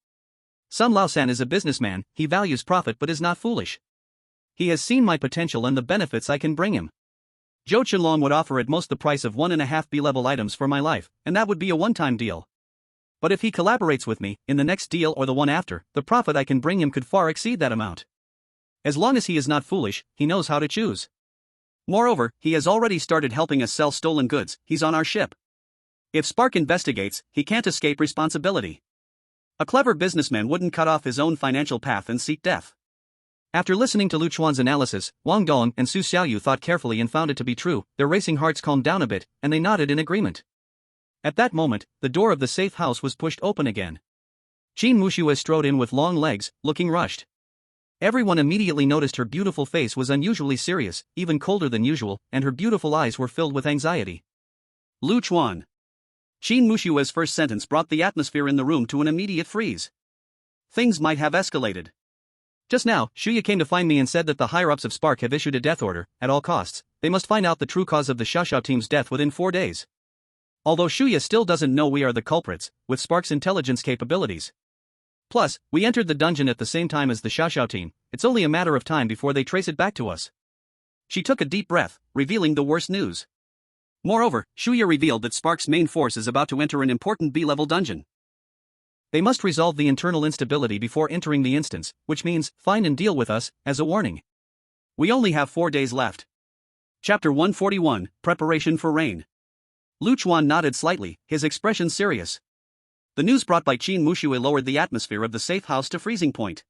Sun Laosan is a businessman, he values profit but is not foolish. He has seen my potential and the benefits I can bring him. Zhou Qinlong would offer at most the price of 1.5 B-level items for my life, and that would be a one-time deal. But if he collaborates with me, in the next deal or the one after, the profit I can bring him could far exceed that amount. As long as he is not foolish, he knows how to choose. Moreover, he has already started helping us sell stolen goods, he's on our ship. If Spark investigates, he can't escape responsibility. A clever businessman wouldn't cut off his own financial path and seek death. After listening to Chuan's analysis, Wang Dong and Su Xiaoyu thought carefully and found it to be true. Their racing hearts calmed down a bit, and they nodded in agreement. At that moment, the door of the safe house was pushed open again. Qin Muxue strode in with long legs, looking rushed. Everyone immediately noticed her beautiful face was unusually serious, even colder than usual, and her beautiful eyes were filled with anxiety. Chuan. Qin Mushue's first sentence brought the atmosphere in the room to an immediate freeze. Things might have escalated. Just now, Shuya came to find me and said that the higher-ups of Spark have issued a death order. At all costs, they must find out the true cause of the Xiaoxiao team's death within 4 days. Although Shuya still doesn't know we are the culprits, with Spark's intelligence capabilities. Plus, we entered the dungeon at the same time as the Xiaoxiao team, it's only a matter of time before they trace it back to us. She took a deep breath, revealing the worst news. Moreover, Shuya revealed that Spark's main force is about to enter an important B-level dungeon. They must resolve the internal instability before entering the instance, which means, find and deal with us, as a warning. We only have 4 days left. Chapter 141, Preparation for Rain. Chuan nodded slightly, his expression serious. The news brought by Qin Muxue lowered the atmosphere of the safe house to freezing point.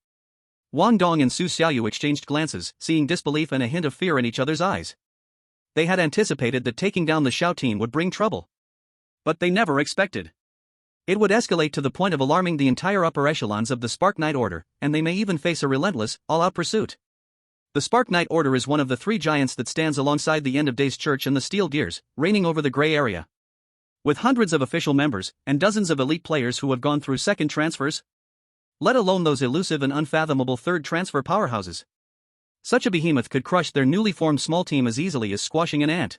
Wang Dong and Su Xiaoyu exchanged glances, seeing disbelief and a hint of fear in each other's eyes. They had anticipated that taking down the Xiao team would bring trouble. But they never expected. It would escalate to the point of alarming the entire upper echelons of the Spark Knight Order, and they may even face a relentless, all-out pursuit. The Spark Knight Order is one of the 3 giants that stands alongside the End of Days Church and the Steel Gears, reigning over the Grey Area. With hundreds of official members, and dozens of elite players who have gone through second transfers, let alone those elusive and unfathomable third transfer powerhouses. Such a behemoth could crush their newly formed small team as easily as squashing an ant.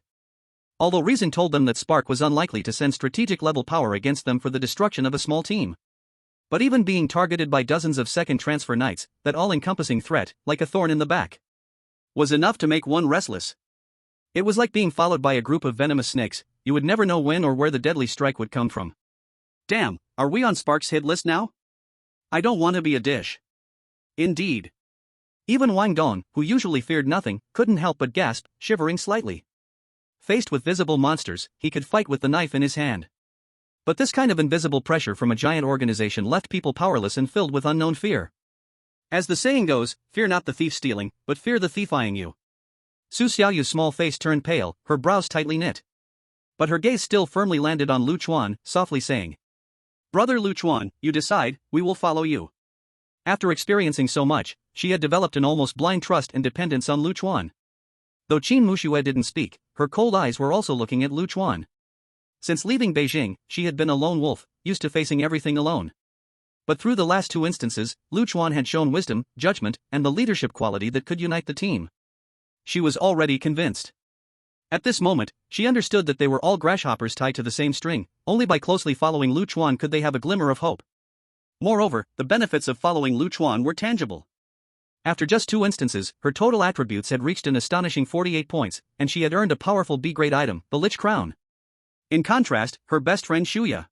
Although reason told them that Spark was unlikely to send strategic-level power against them for the destruction of a small team. But even being targeted by dozens of second transfer knights, that all-encompassing threat, like a thorn in the back, was enough to make one restless. It was like being followed by a group of venomous snakes. You would never know when or where the deadly strike would come from. Damn, are we on Spark's hit list now? I don't want to be a dish. Indeed. Even Wang Dong, who usually feared nothing, couldn't help but gasp, shivering slightly. Faced with visible monsters, he could fight with the knife in his hand. But this kind of invisible pressure from a giant organization left people powerless and filled with unknown fear. As the saying goes, fear not the thief stealing, but fear the thief eyeing you. Su Xiaoyu's small face turned pale, her brows tightly knit. But her gaze still firmly landed on Chuan, softly saying, Brother Chuan, you decide, we will follow you. After experiencing so much, she had developed an almost blind trust and dependence on Chuan. Though Qin Muxue didn't speak, her cold eyes were also looking at Chuan. Since leaving Beijing, she had been a lone wolf, used to facing everything alone. But through the last 2 instances, Chuan had shown wisdom, judgment, and the leadership quality that could unite the team. She was already convinced. At this moment, she understood that they were all grasshoppers tied to the same string. Only by closely following Chuan could they have a glimmer of hope. Moreover, the benefits of following Chuan were tangible. After just 2 instances, her total attributes had reached an astonishing 48 points, and she had earned a powerful B-grade item, the Lich Crown. In contrast, her best friend Shuya.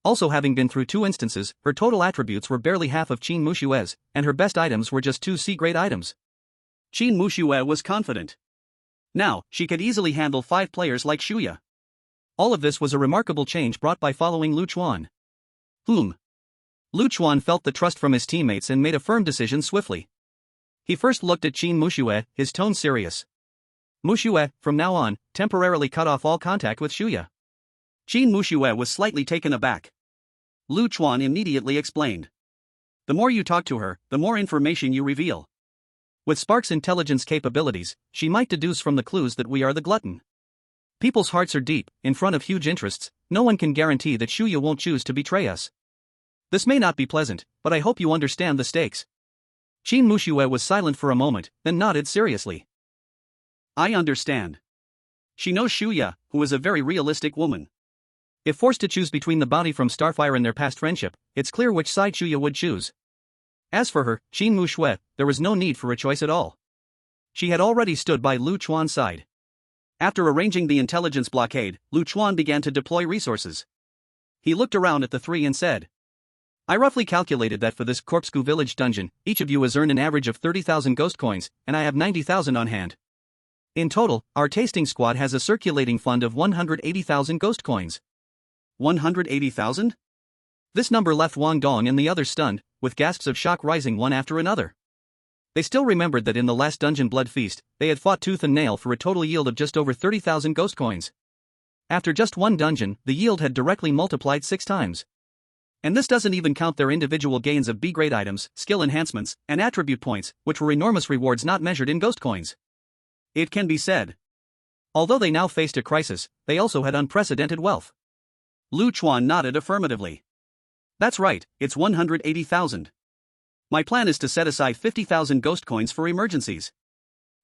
Also, having been through 2 instances, her total attributes were barely half of Qin Mushue's, and her best items were just 2 C-grade items. Qin Mushue was confident. Now, she could easily handle 5 players like Shuya. All of this was a remarkable change brought by following Lu Chuan. Lu Chuan felt the trust from his teammates and made a firm decision swiftly. He first looked at Qin Mushue, his tone serious. Mushue, from now on, temporarily cut off all contact with Shuya. Qin Mushue was slightly taken aback. Lu Chuan immediately explained. The more you talk to her, the more information you reveal. With Spark's intelligence capabilities, she might deduce from the clues that we are the glutton. People's hearts are deep, in front of huge interests, no one can guarantee that Shuya won't choose to betray us. This may not be pleasant, but I hope you understand the stakes. Qin Mushue was silent for a moment, then nodded seriously. I understand. She knows Shuya, who is a very realistic woman. If forced to choose between the bounty from Starfire and their past friendship, it's clear which side Shuya would choose. As for her, Qin Mushue, there was no need for a choice at all. She had already stood by Lu Chuan's side. After arranging the intelligence blockade, Lu Chuan began to deploy resources. He looked around at the 3 and said, I roughly calculated that for this Corpscu village dungeon, each of you has earned an average of 30,000 ghost coins, and I have 90,000 on hand. In total, our tasting squad has a circulating fund of 180,000 ghost coins. 180,000? This number left Wang Dong and the others stunned, with gasps of shock rising one after another. They still remembered that in the last dungeon blood feast, they had fought tooth and nail for a total yield of just over 30,000 ghost coins. After just one dungeon, the yield had directly multiplied 6 times. And this doesn't even count their individual gains of B-grade items, skill enhancements, and attribute points, which were enormous rewards not measured in ghost coins. It can be said. Although they now faced a crisis, they also had unprecedented wealth. Lu Chuan nodded affirmatively. That's right, it's 180,000. My plan is to set aside 50,000 ghost coins for emergencies.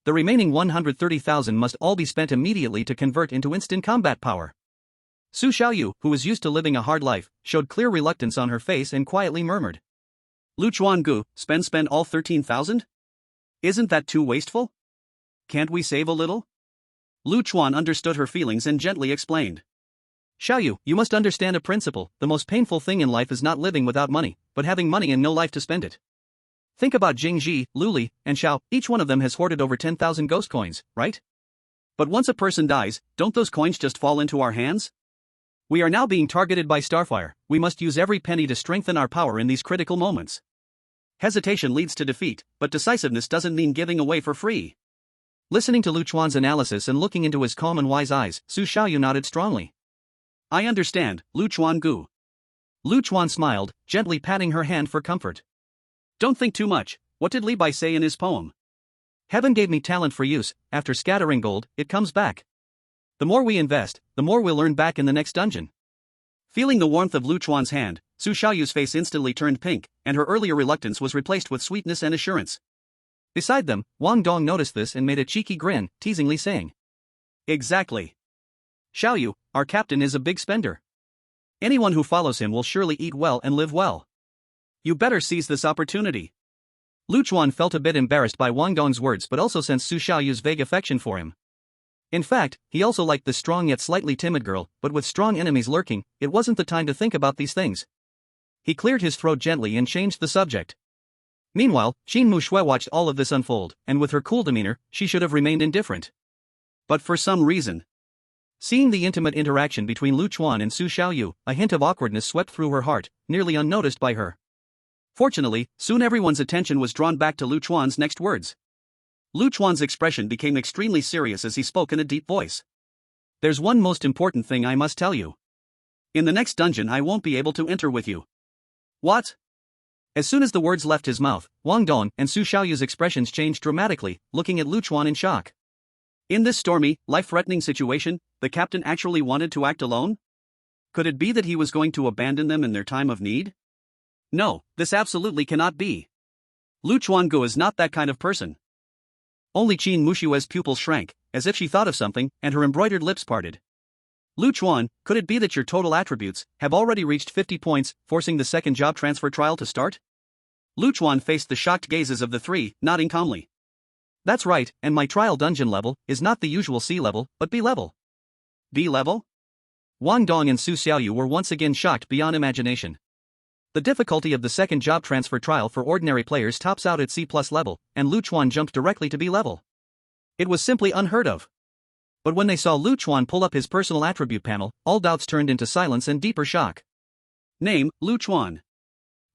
The remaining 130,000 must all be spent immediately to convert into instant combat power. Su Xiaoyu, who was used to living a hard life, showed clear reluctance on her face and quietly murmured. Lu Chuan Gu, spend all 13,000? Isn't that too wasteful? Can't we save a little? Lu Chuan understood her feelings and gently explained. Xiaoyu, you must understand a principle, the most painful thing in life is not living without money, but having money and no life to spend it. Think about Jingji, Luli, and Xiao, each one of them has hoarded over 10,000 ghost coins, right? But once a person dies, don't those coins just fall into our hands? We are now being targeted by Starfire, we must use every penny to strengthen our power in these critical moments. Hesitation leads to defeat, but decisiveness doesn't mean giving away for free. Listening to Lu Chuan's analysis and looking into his calm and wise eyes, Su Xiaoyu nodded strongly. I understand, Lu Chuan Gu. Lu Chuan smiled, gently patting her hand for comfort. Don't think too much, what did Li Bai say in his poem? Heaven gave me talent for use, after scattering gold, it comes back. The more we invest, the more we'll earn back in the next dungeon. Feeling the warmth of Lu Chuan's hand, Su Xiaoyu's face instantly turned pink, and her earlier reluctance was replaced with sweetness and assurance. Beside them, Wang Dong noticed this and made a cheeky grin, teasingly saying. Exactly. Xiaoyu, our captain is a big spender. Anyone who follows him will surely eat well and live well. You better seize this opportunity. Lu Chuan felt a bit embarrassed by Wang Dong's words but also sensed Su Xiaoyu's vague affection for him. In fact, he also liked the strong yet slightly timid girl, but with strong enemies lurking, it wasn't the time to think about these things. He cleared his throat gently and changed the subject. Meanwhile, Qin Mushue watched all of this unfold, and with her cool demeanor, she should have remained indifferent. But for some reason, seeing the intimate interaction between Lu Chuan and Su Xiaoyu, a hint of awkwardness swept through her heart, nearly unnoticed by her. Fortunately, soon everyone's attention was drawn back to Lu Chuan's next words. Lu Chuan's expression became extremely serious as he spoke in a deep voice. There's one most important thing I must tell you. In the next dungeon I won't be able to enter with you. What? As soon as the words left his mouth, Wang Dong and Su Xiaoyu's expressions changed dramatically, looking at Lu Chuan in shock. In this stormy, life-threatening situation, the captain actually wanted to act alone? Could it be that he was going to abandon them in their time of need? No, this absolutely cannot be. Lu Chuan Gu is not that kind of person. Only Qin Mushue's pupils shrank, as if she thought of something, and her embroidered lips parted. Lu Chuan, could it be that your total attributes have already reached 50 points, forcing the second job transfer trial to start? Lu Chuan faced the shocked gazes of the 3, nodding calmly. That's right, and my trial dungeon level is not the usual C level, but B level. B level? Wang Dong and Su Xiaoyu were once again shocked beyond imagination. The difficulty of the second job transfer trial for ordinary players tops out at C+ level, and Lu Chuan jumped directly to B level. It was simply unheard of. But when they saw Lu Chuan pull up his personal attribute panel, all doubts turned into silence and deeper shock. Name, Lu Chuan.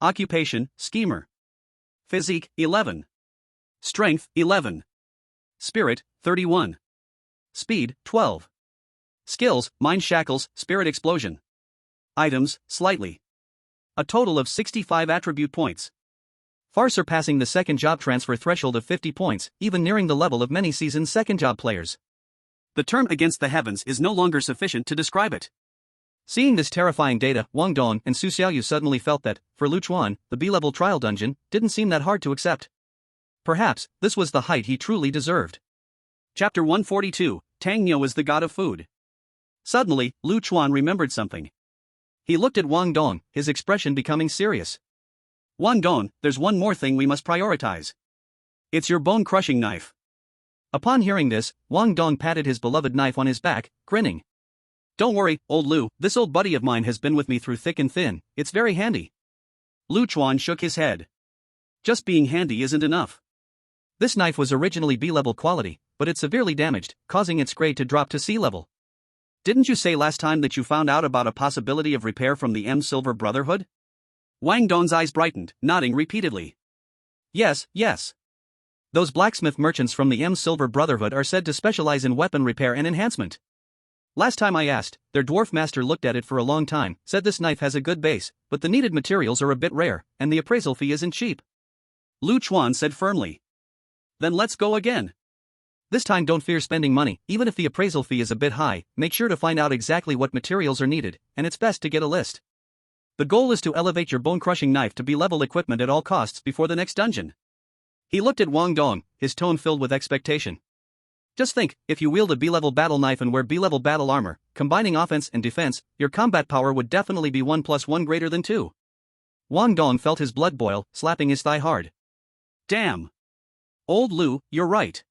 Occupation, schemer. Physique, 11. Strength, 11. Spirit, 31. Speed, 12. Skills, Mind Shackles, Spirit Explosion. Items, slightly. A total of 65 attribute points. Far surpassing the second job transfer threshold of 50 points, even nearing the level of many seasoned second job players. The term against the heavens is no longer sufficient to describe it. Seeing this terrifying data, Wang Dong and Su Xiaoyu suddenly felt that, for Lu Chuan, the B-level trial dungeon didn't seem that hard to accept. Perhaps, this was the height he truly deserved. Chapter 142, Tang Niu is the god of food. Suddenly, Lu Chuan remembered something. He looked at Wang Dong, his expression becoming serious. Wang Dong, there's one more thing we must prioritize. It's your bone-crushing knife. Upon hearing this, Wang Dong patted his beloved knife on his back, grinning. Don't worry, old Lu, this old buddy of mine has been with me through thick and thin, it's very handy. Lu Chuan shook his head. Just being handy isn't enough. This knife was originally B-level quality, but it's severely damaged, causing its grade to drop to C level. Didn't you say last time that you found out about a possibility of repair from the M Silver Brotherhood? Wang Dong's eyes brightened, nodding repeatedly. Yes. Those blacksmith merchants from the M Silver Brotherhood are said to specialize in weapon repair and enhancement. Last time I asked, their dwarf master looked at it for a long time, said this knife has a good base, but the needed materials are a bit rare, and the appraisal fee isn't cheap. Lu Chuan said firmly. Then let's go again. This time don't fear spending money, even if the appraisal fee is a bit high, make sure to find out exactly what materials are needed, and it's best to get a list. The goal is to elevate your bone-crushing knife to B-level equipment at all costs before the next dungeon. He looked at Wang Dong, his tone filled with expectation. Just think, if you wield a B-level battle knife and wear B-level battle armor, combining offense and defense, your combat power would definitely be 1 + 1 greater than 2. Wang Dong felt his blood boil, slapping his thigh hard. Damn. Old Lu, you're right.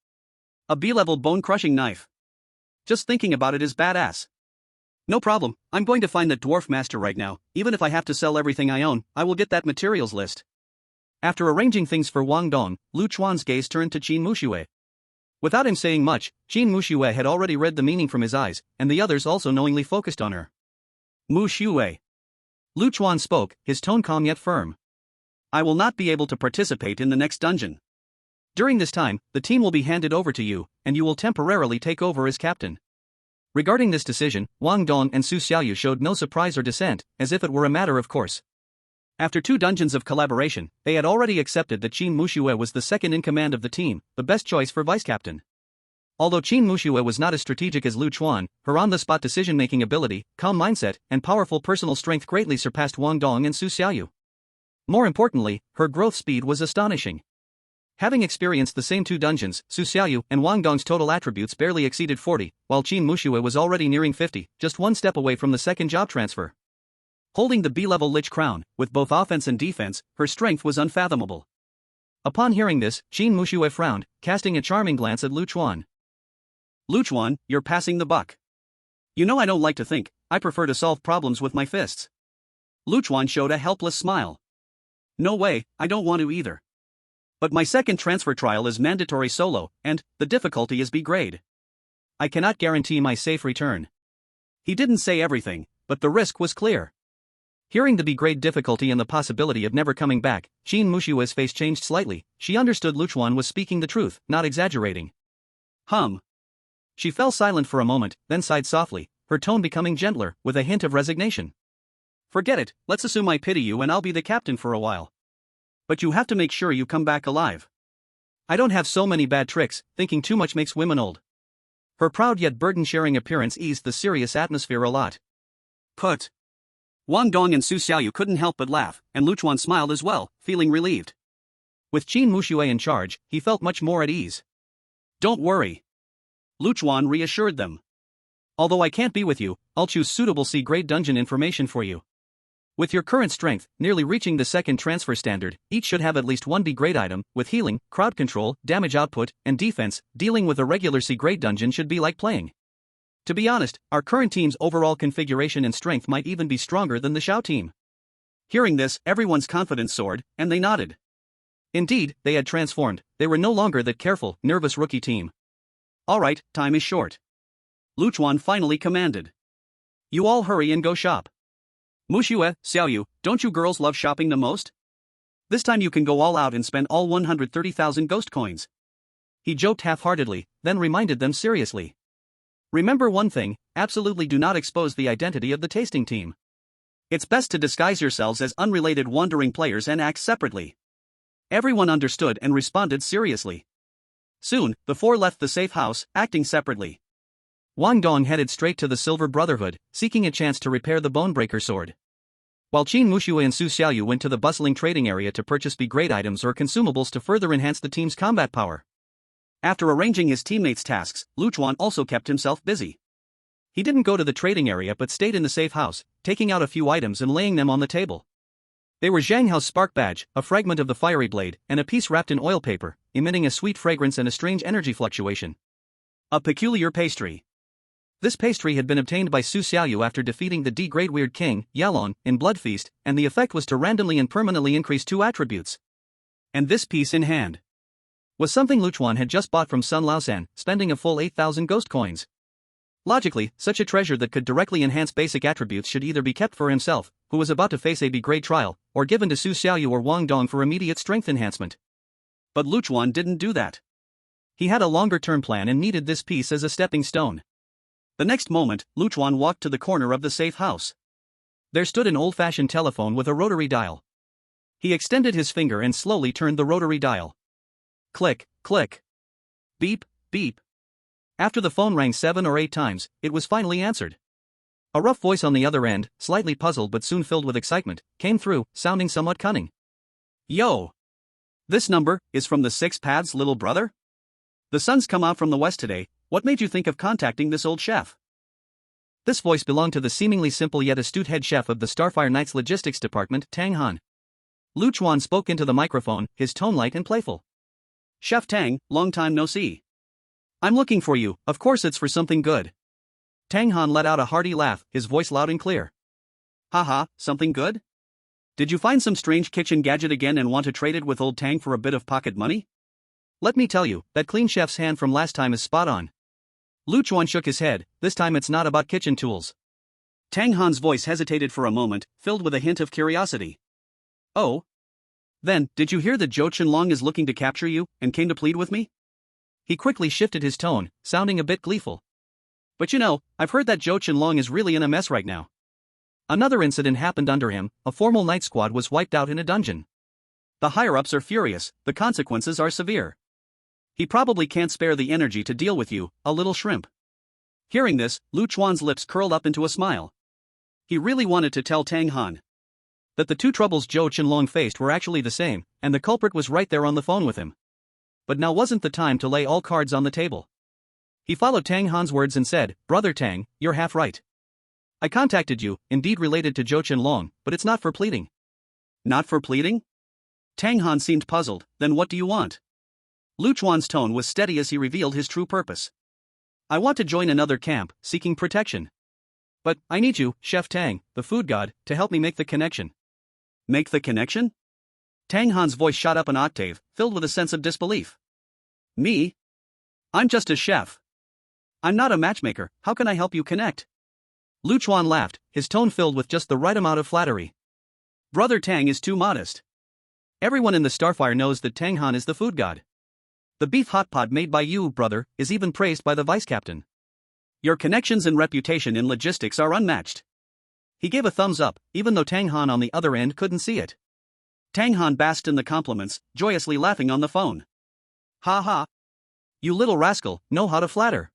A B-level bone-crushing knife. Just thinking about it is badass. No problem, I'm going to find that dwarf master right now, even if I have to sell everything I own, I will get that materials list. After arranging things for Wang Dong, Lu Chuan's gaze turned to Qin Muxue. Without him saying much, Qin Muxue had already read the meaning from his eyes, and the others also knowingly focused on her. Muxue. Lu Chuan spoke, his tone calm yet firm. I will not be able to participate in the next dungeon. During this time, the team will be handed over to you, and you will temporarily take over as captain. Regarding this decision, Wang Dong and Su Xiaoyu showed no surprise or dissent, as if it were a matter of course. After 2 dungeons of collaboration, they had already accepted that Qin Muxue was the second in command of the team, the best choice for vice-captain. Although Qin Muxue was not as strategic as Lu Chuan, her on-the-spot decision-making ability, calm mindset, and powerful personal strength greatly surpassed Wang Dong and Su Xiaoyu. More importantly, her growth speed was astonishing. Having experienced the same 2 dungeons, Su Xiaoyu and Wang Dong's total attributes barely exceeded 40, while Qin Muxue was already nearing 50, just 1 step away from the second job transfer. Holding the B-level Lich Crown, with both offense and defense, her strength was unfathomable. Upon hearing this, Qin Muxue frowned, casting a charming glance at Lu Chuan. Lu Chuan, you're passing the buck. You know I don't like to think, I prefer to solve problems with my fists. Lu Chuan showed a helpless smile. No way, I don't want to either. But my second transfer trial is mandatory solo, and the difficulty is B grade. I cannot guarantee my safe return. He didn't say everything, but the risk was clear. Hearing the B grade difficulty and the possibility of never coming back, Qin Mushue's face changed slightly. She understood Lu Chuan was speaking the truth, not exaggerating. She fell silent for a moment, then sighed softly, her tone becoming gentler, with a hint of resignation. Forget it, let's assume I pity you and I'll be the captain for a while. But you have to make sure you come back alive. I don't have so many bad tricks, thinking too much makes women old. Her proud yet burden-sharing appearance eased the serious atmosphere a lot. Put. Wang Dong and Su Xiaoyu couldn't help but laugh, and Lu Chuan smiled as well, feeling relieved. With Qin Muxue in charge, he felt much more at ease. Don't worry. Lu Chuan reassured them. Although I can't be with you, I'll choose suitable C-grade dungeon information for you. With your current strength, nearly reaching the second transfer standard, each should have at least one B-grade item, with healing, crowd control, damage output, and defense. Dealing with a regular C-grade dungeon should be like playing. To be honest, our current team's overall configuration and strength might even be stronger than the Xiao team. Hearing this, everyone's confidence soared, and they nodded. Indeed, they had transformed. They were no longer that careful, nervous rookie team. All right, time is short. Chuan finally commanded. You all hurry and go shop. Muxue, Xiaoyu, don't you girls love shopping the most? This time you can go all out and spend all 130,000 ghost coins. He joked half-heartedly, then reminded them seriously. Remember one thing, absolutely do not expose the identity of the tasting team. It's best to disguise yourselves as unrelated wandering players and act separately. Everyone understood and responded seriously. Soon, the four left the safe house, acting separately. Wang Dong headed straight to the Silver Brotherhood, seeking a chance to repair the Bonebreaker sword. While Qin Muxue and Su Xiaoyu went to the bustling trading area to purchase B-grade items or consumables to further enhance the team's combat power. After arranging his teammates' tasks, Chuan also kept himself busy. He didn't go to the trading area but stayed in the safe house, taking out a few items and laying them on the table. They were Zhang Hao's spark badge, a fragment of the fiery blade, and a piece wrapped in oil paper, emitting a sweet fragrance and a strange energy fluctuation. A peculiar pastry. This pastry had been obtained by Su Xiaoyu after defeating the D-grade Weird King, Yalong, in Blood Feast, and the effect was to randomly and permanently increase 2 attributes. And this piece in hand was something Chuan had just bought from Sun Laosan, spending a full 8,000 ghost coins. Logically, such a treasure that could directly enhance basic attributes should either be kept for himself, who was about to face a B-grade trial, or given to Su Xiaoyu or Wang Dong for immediate strength enhancement. But Chuan didn't do that. He had a longer-term plan and needed this piece as a stepping stone. The next moment, Chuan walked to the corner of the safe house. There stood an old-fashioned telephone with a rotary dial. He extended his finger and slowly turned the rotary dial. Click, click. Beep, beep. After the phone rang 7 or 8 times, it was finally answered. A rough voice on the other end, slightly puzzled but soon filled with excitement, came through, sounding somewhat cunning. Yo! This number is from the Six Paths' little brother? The sun's come out from the west today. What made you think of contacting this old chef? This voice belonged to the seemingly simple yet astute head chef of the Starfire Knights Logistics Department, Tang Han. Chuan spoke into the microphone, his tone light and playful. Chef Tang, long time no see. I'm looking for you, of course it's for something good. Tang Han let out a hearty laugh, his voice loud and clear. Haha, something good? Did you find some strange kitchen gadget again and want to trade it with old Tang for a bit of pocket money? Let me tell you, that clean chef's hand from last time is spot on. Chuan shook his head, this time it's not about kitchen tools. Tang Han's voice hesitated for a moment, filled with a hint of curiosity. Oh? Then, did you hear that Zhou Qianlong is looking to capture you, and came to plead with me? He quickly shifted his tone, sounding a bit gleeful. But you know, I've heard that Zhou Qianlong is really in a mess right now. Another incident happened under him, a formal night squad was wiped out in a dungeon. The higher-ups are furious, the consequences are severe. He probably can't spare the energy to deal with you, a little shrimp. Hearing this, Chuan's lips curled up into a smile. He really wanted to tell Tang Han that the two troubles Zhou Qianlong faced were actually the same, and the culprit was right there on the phone with him. But now wasn't the time to lay all cards on the table. He followed Tang Han's words and said, Brother Tang, you're half right. I contacted you, indeed related to Zhou Qianlong, but it's not for pleading. Not for pleading? Tang Han seemed puzzled, then what do you want? Chuan's tone was steady as he revealed his true purpose. I want to join another camp, seeking protection. But, I need you, Chef Tang, the food god, to help me make the connection. Make the connection? Tang Han's voice shot up an octave, filled with a sense of disbelief. Me? I'm just a chef. I'm not a matchmaker, how can I help you connect? Chuan laughed, his tone filled with just the right amount of flattery. Brother Tang is too modest. Everyone in the Starfire knows that Tang Han is the food god. The beef hot pot made by you, brother, is even praised by the vice captain. Your connections and reputation in logistics are unmatched. He gave a thumbs up, even though Tang Han on the other end couldn't see it. Tang Han basked in the compliments, joyously laughing on the phone. Ha ha. You little rascal, know how to flatter.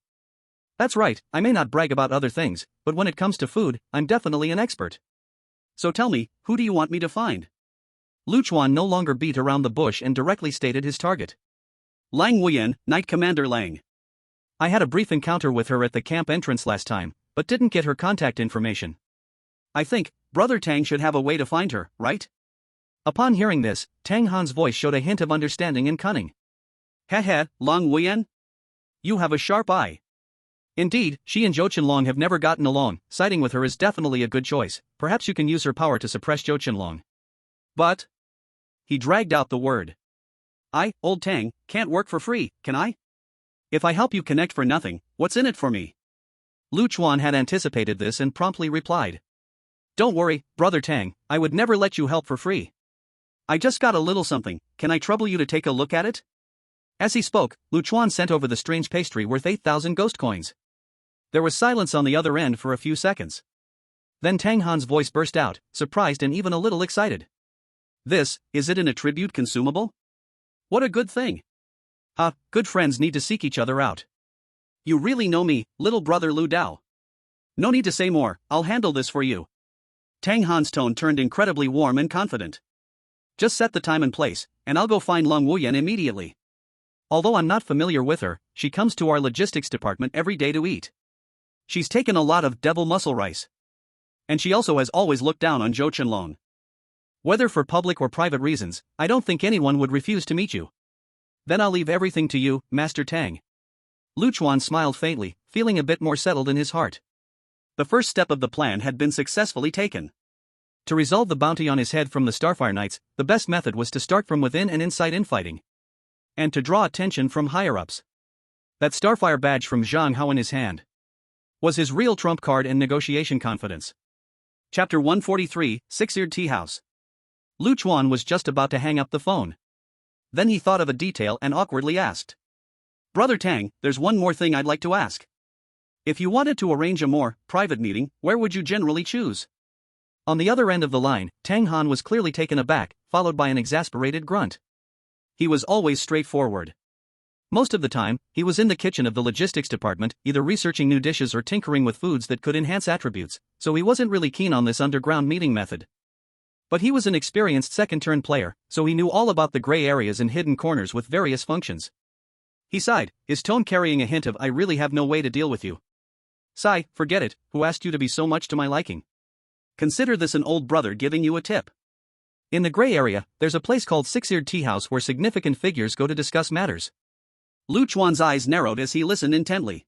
That's right, I may not brag about other things, but when it comes to food, I'm definitely an expert. So tell me, who do you want me to find? Chuan no longer beat around the bush and directly stated his target. Lang Wuyan, Knight Commander Lang. I had a brief encounter with her at the camp entrance last time, but didn't get her contact information. I think, Brother Tang should have a way to find her, right? Upon hearing this, Tang Han's voice showed a hint of understanding and cunning. Heh, Lang Wuyan? You have a sharp eye. Indeed, she and Zhou Qinlong have never gotten along. Siding with her is definitely a good choice. Perhaps you can use her power to suppress Zhou Qinlong. But he dragged out the word. Old Tang, can't work for free, can I? If I help you connect for nothing, what's in it for me? Lu Chuan had anticipated this and promptly replied. Don't worry, Brother Tang, I would never let you help for free. I just got a little something, can I trouble you to take a look at it? As he spoke, Lu Chuan sent over the strange pastry worth 8,000 ghost coins. There was silence on the other end for a few seconds. Then Tang Han's voice burst out, surprised and even a little excited. Is it an attribute consumable? What a good thing. Good friends need to seek each other out. You really know me, little brother Lu Dao. No need to say more, I'll handle this for you. Tang Han's tone turned incredibly warm and confident. Just set the time and place, and I'll go find Long Wuyan immediately. Although I'm not familiar with her, she comes to our logistics department every day to eat. She's taken a lot of devil muscle rice. And she also has always looked down on Zhou Qinlong. Whether for public or private reasons, I don't think anyone would refuse to meet you. Then I'll leave everything to you, Master Tang. Lu Chuan smiled faintly, feeling a bit more settled in his heart. The first step of the plan had been successfully taken. To resolve the bounty on his head from the Starfire Knights, the best method was to start from within and incite infighting. And to draw attention from higher-ups. That Starfire badge from Zhang Hao in his hand was his real trump card and negotiation confidence. Chapter 143, Six-Eared Tea House. Lu Chuan was just about to hang up the phone. Then he thought of a detail and awkwardly asked. Brother Tang, there's one more thing I'd like to ask. If you wanted to arrange a more private meeting, where would you generally choose? On the other end of the line, Tang Han was clearly taken aback, followed by an exasperated grunt. He was always straightforward. Most of the time, he was in the kitchen of the logistics department, either researching new dishes or tinkering with foods that could enhance attributes, so he wasn't really keen on this underground meeting method. But he was an experienced second-turn player, so he knew all about the gray areas and hidden corners with various functions. He sighed, his tone carrying a hint of I really have no way to deal with you. Sigh, forget it, who asked you to be so much to my liking? Consider this an old brother giving you a tip. In the gray area, there's a place called Six-Eared Tea House where significant figures go to discuss matters. Lu Chuan's eyes narrowed as he listened intently.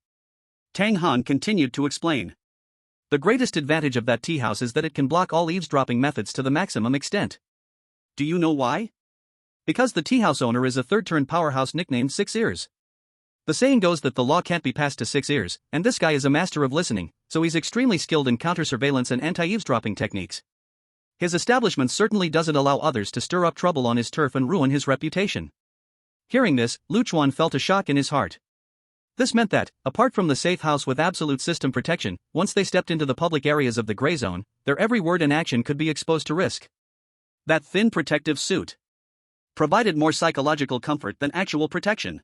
Tang Han continued to explain. The greatest advantage of that tea house is that it can block all eavesdropping methods to the maximum extent. Do you know why? Because the tea house owner is a third-turn powerhouse nicknamed Six Ears. The saying goes that the law can't be passed to 6 ears, and this guy is a master of listening, so he's extremely skilled in counter-surveillance and anti-eavesdropping techniques. His establishment certainly doesn't allow others to stir up trouble on his turf and ruin his reputation. Hearing this, Lu Chuan felt a shock in his heart. This meant that, apart from the safe house with absolute system protection, once they stepped into the public areas of the gray zone, their every word and action could be exposed to risk. That thin protective suit provided more psychological comfort than actual protection.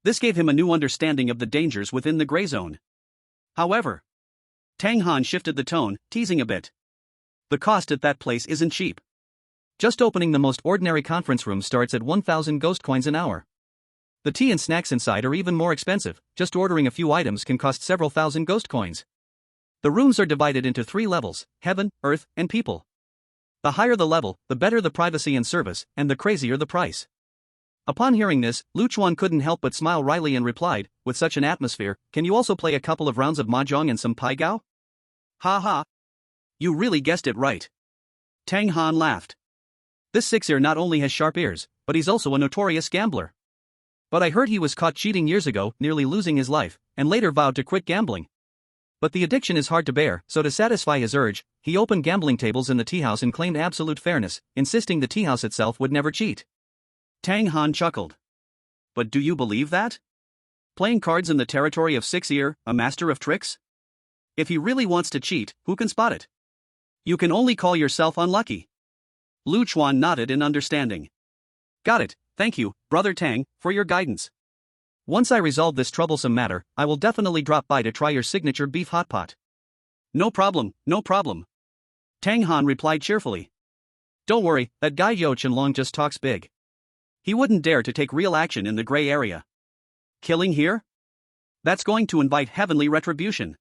This gave him a new understanding of the dangers within the gray zone. However, Tang Han shifted the tone, teasing a bit. The cost at that place isn't cheap. Just opening the most ordinary conference room starts at 1,000 ghost coins an hour. The tea and snacks inside are even more expensive, just ordering a few items can cost several thousand ghost coins. The rooms are divided into 3 levels, heaven, earth, and people. The higher the level, the better the privacy and service, and the crazier the price. Upon hearing this, Lu Chuan couldn't help but smile wryly and replied, with such an atmosphere, can you also play a couple of rounds of mahjong and some pai gao? Ha ha. You really guessed it right. Tang Han laughed. This six-ear not only has sharp ears, but he's also a notorious gambler. But I heard he was caught cheating years ago, nearly losing his life, and later vowed to quit gambling. But the addiction is hard to bear, so to satisfy his urge, he opened gambling tables in the tea house and claimed absolute fairness, insisting the tea house itself would never cheat. Tang Han chuckled. But do you believe that? Playing cards in the territory of Six-Ear, a master of tricks? If he really wants to cheat, who can spot it? You can only call yourself unlucky. Lu Chuan nodded in understanding. Got it, thank you, Brother Tang, for your guidance. Once I resolve this troublesome matter, I will definitely drop by to try your signature beef hot pot. No problem, no problem. Tang Han replied cheerfully. Don't worry, that guy Zhou Qinlong just talks big. He wouldn't dare to take real action in the gray area. Killing here? That's going to invite heavenly retribution.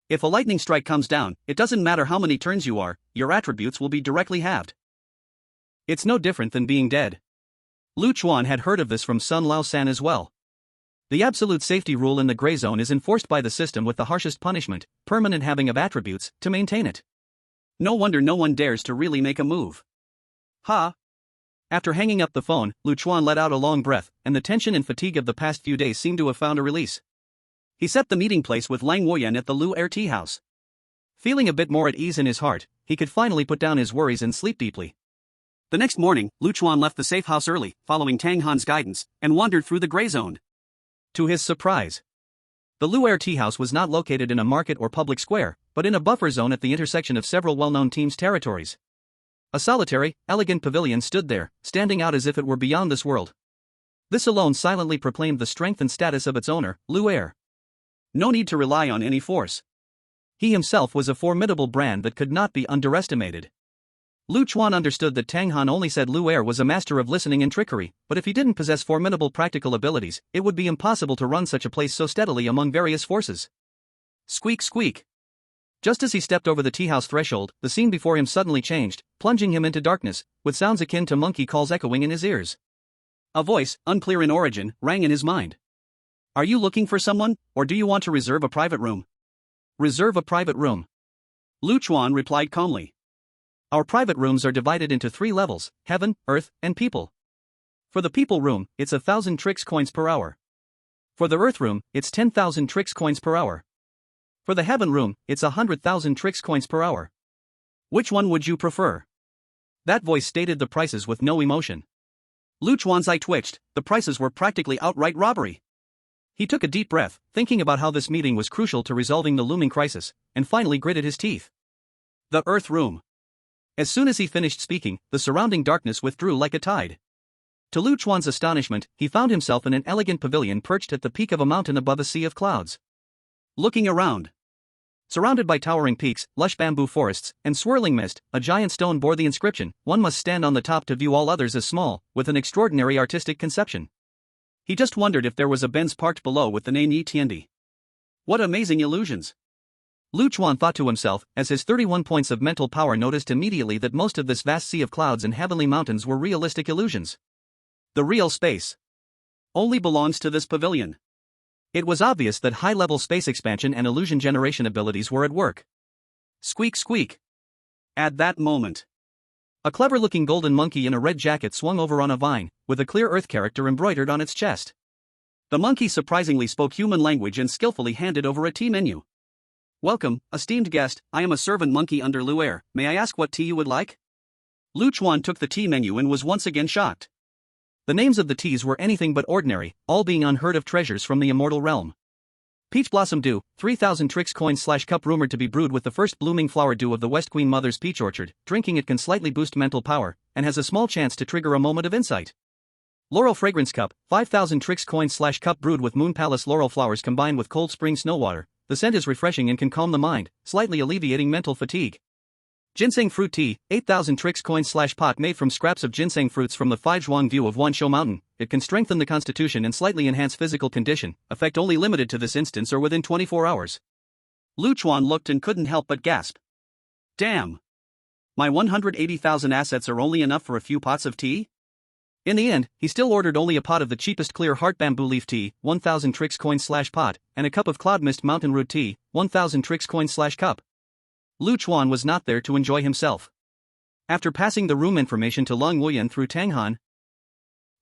If a lightning strike comes down, it doesn't matter how many turns you are, your attributes will be directly halved. It's no different than being dead. Lu Chuan had heard of this from Sun Lao San as well. The absolute safety rule in the gray zone is enforced by the system with the harshest punishment, permanent having of attributes, to maintain it. No wonder no one dares to really make a move. Ha! After hanging up the phone, Chuan let out a long breath, and the tension and fatigue of the past few days seemed to have found a release. He set the meeting place with Lang Woyan at the Lu Er tea house. Feeling a bit more at ease in his heart, he could finally put down his worries and sleep deeply. The next morning, Chuan left the safe house early, following Tang Han's guidance, and wandered through the gray zone. To his surprise, the Lu Er tea house was not located in a market or public square, but in a buffer zone at the intersection of several well-known teams' territories. A solitary, elegant pavilion stood there, standing out as if it were beyond this world. This alone silently proclaimed the strength and status of its owner, Lu Er. No need to rely on any force. He himself was a formidable brand that could not be underestimated. Chuan understood that Tang Han only said Lu Er was a master of listening and trickery, but if he didn't possess formidable practical abilities, it would be impossible to run such a place so steadily among various forces. Squeak squeak. Just as he stepped over the tea house threshold, the scene before him suddenly changed, plunging him into darkness, with sounds akin to monkey calls echoing in his ears. A voice, unclear in origin, rang in his mind. Are you looking for someone, or do you want to reserve a private room? Reserve a private room. Chuan replied calmly. Our private rooms are divided into 3 levels, heaven, earth, and people. For the people room, it's 1,000 tricks coins per hour. For the earth room, it's 10,000 tricks coins per hour. For the heaven room, it's 100,000 tricks coins per hour. Which one would you prefer? That voice stated the prices with no emotion. Chuan's eye twitched, the prices were practically outright robbery. He took a deep breath, thinking about how this meeting was crucial to resolving the looming crisis, and finally gritted his teeth. The earth room. As soon as he finished speaking, the surrounding darkness withdrew like a tide. To Chuan's astonishment, he found himself in an elegant pavilion perched at the peak of a mountain above a sea of clouds. Looking around. Surrounded by towering peaks, lush bamboo forests, and swirling mist, a giant stone bore the inscription, "One must stand on the top to view all others as small," with an extraordinary artistic conception. He just wondered if there was a Benz parked below with the name Yi Tiandi. What amazing illusions. Chuan thought to himself, as his 31 points of mental power noticed immediately that most of this vast sea of clouds and heavenly mountains were realistic illusions. The real space only belongs to this pavilion. It was obvious that high-level space expansion and illusion generation abilities were at work. Squeak squeak. At that moment, a clever-looking golden monkey in a red jacket swung over on a vine, with a clear earth character embroidered on its chest. The monkey surprisingly spoke human language and skillfully handed over a tea menu. Welcome, esteemed guest, I am a servant monkey under Lu Er. May I ask what tea you would like? Chuan took the tea menu and was once again shocked. The names of the teas were anything but ordinary, all being unheard-of treasures from the immortal realm. Peach Blossom Dew, 3,000 tricks coins/cup rumored to be brewed with the first blooming flower dew of the West Queen Mother's peach orchard. Drinking it can slightly boost mental power, and has a small chance to trigger a moment of insight. Laurel Fragrance Cup, 5,000 tricks coins/cup brewed with Moon Palace laurel flowers combined with cold spring snow water. The scent is refreshing and can calm the mind, slightly alleviating mental fatigue. Ginseng Fruit Tea, 8,000 tricks coins/pot made from scraps of ginseng fruits from the Faizhuang view of Wanshou Mountain. It can strengthen the constitution and slightly enhance physical condition, effect only limited to this instance or within 24 hours. Chuan looked and couldn't help but gasp. Damn! My 180,000 assets are only enough for a few pots of tea? In the end, he still ordered only a pot of the cheapest clear heart bamboo leaf tea, 1,000 tricks coins/pot, and a cup of cloud mist mountain root tea, 1,000 tricks coins/cup. Chuan was not there to enjoy himself. After passing the room information to Lang Wuyan through Tang Han,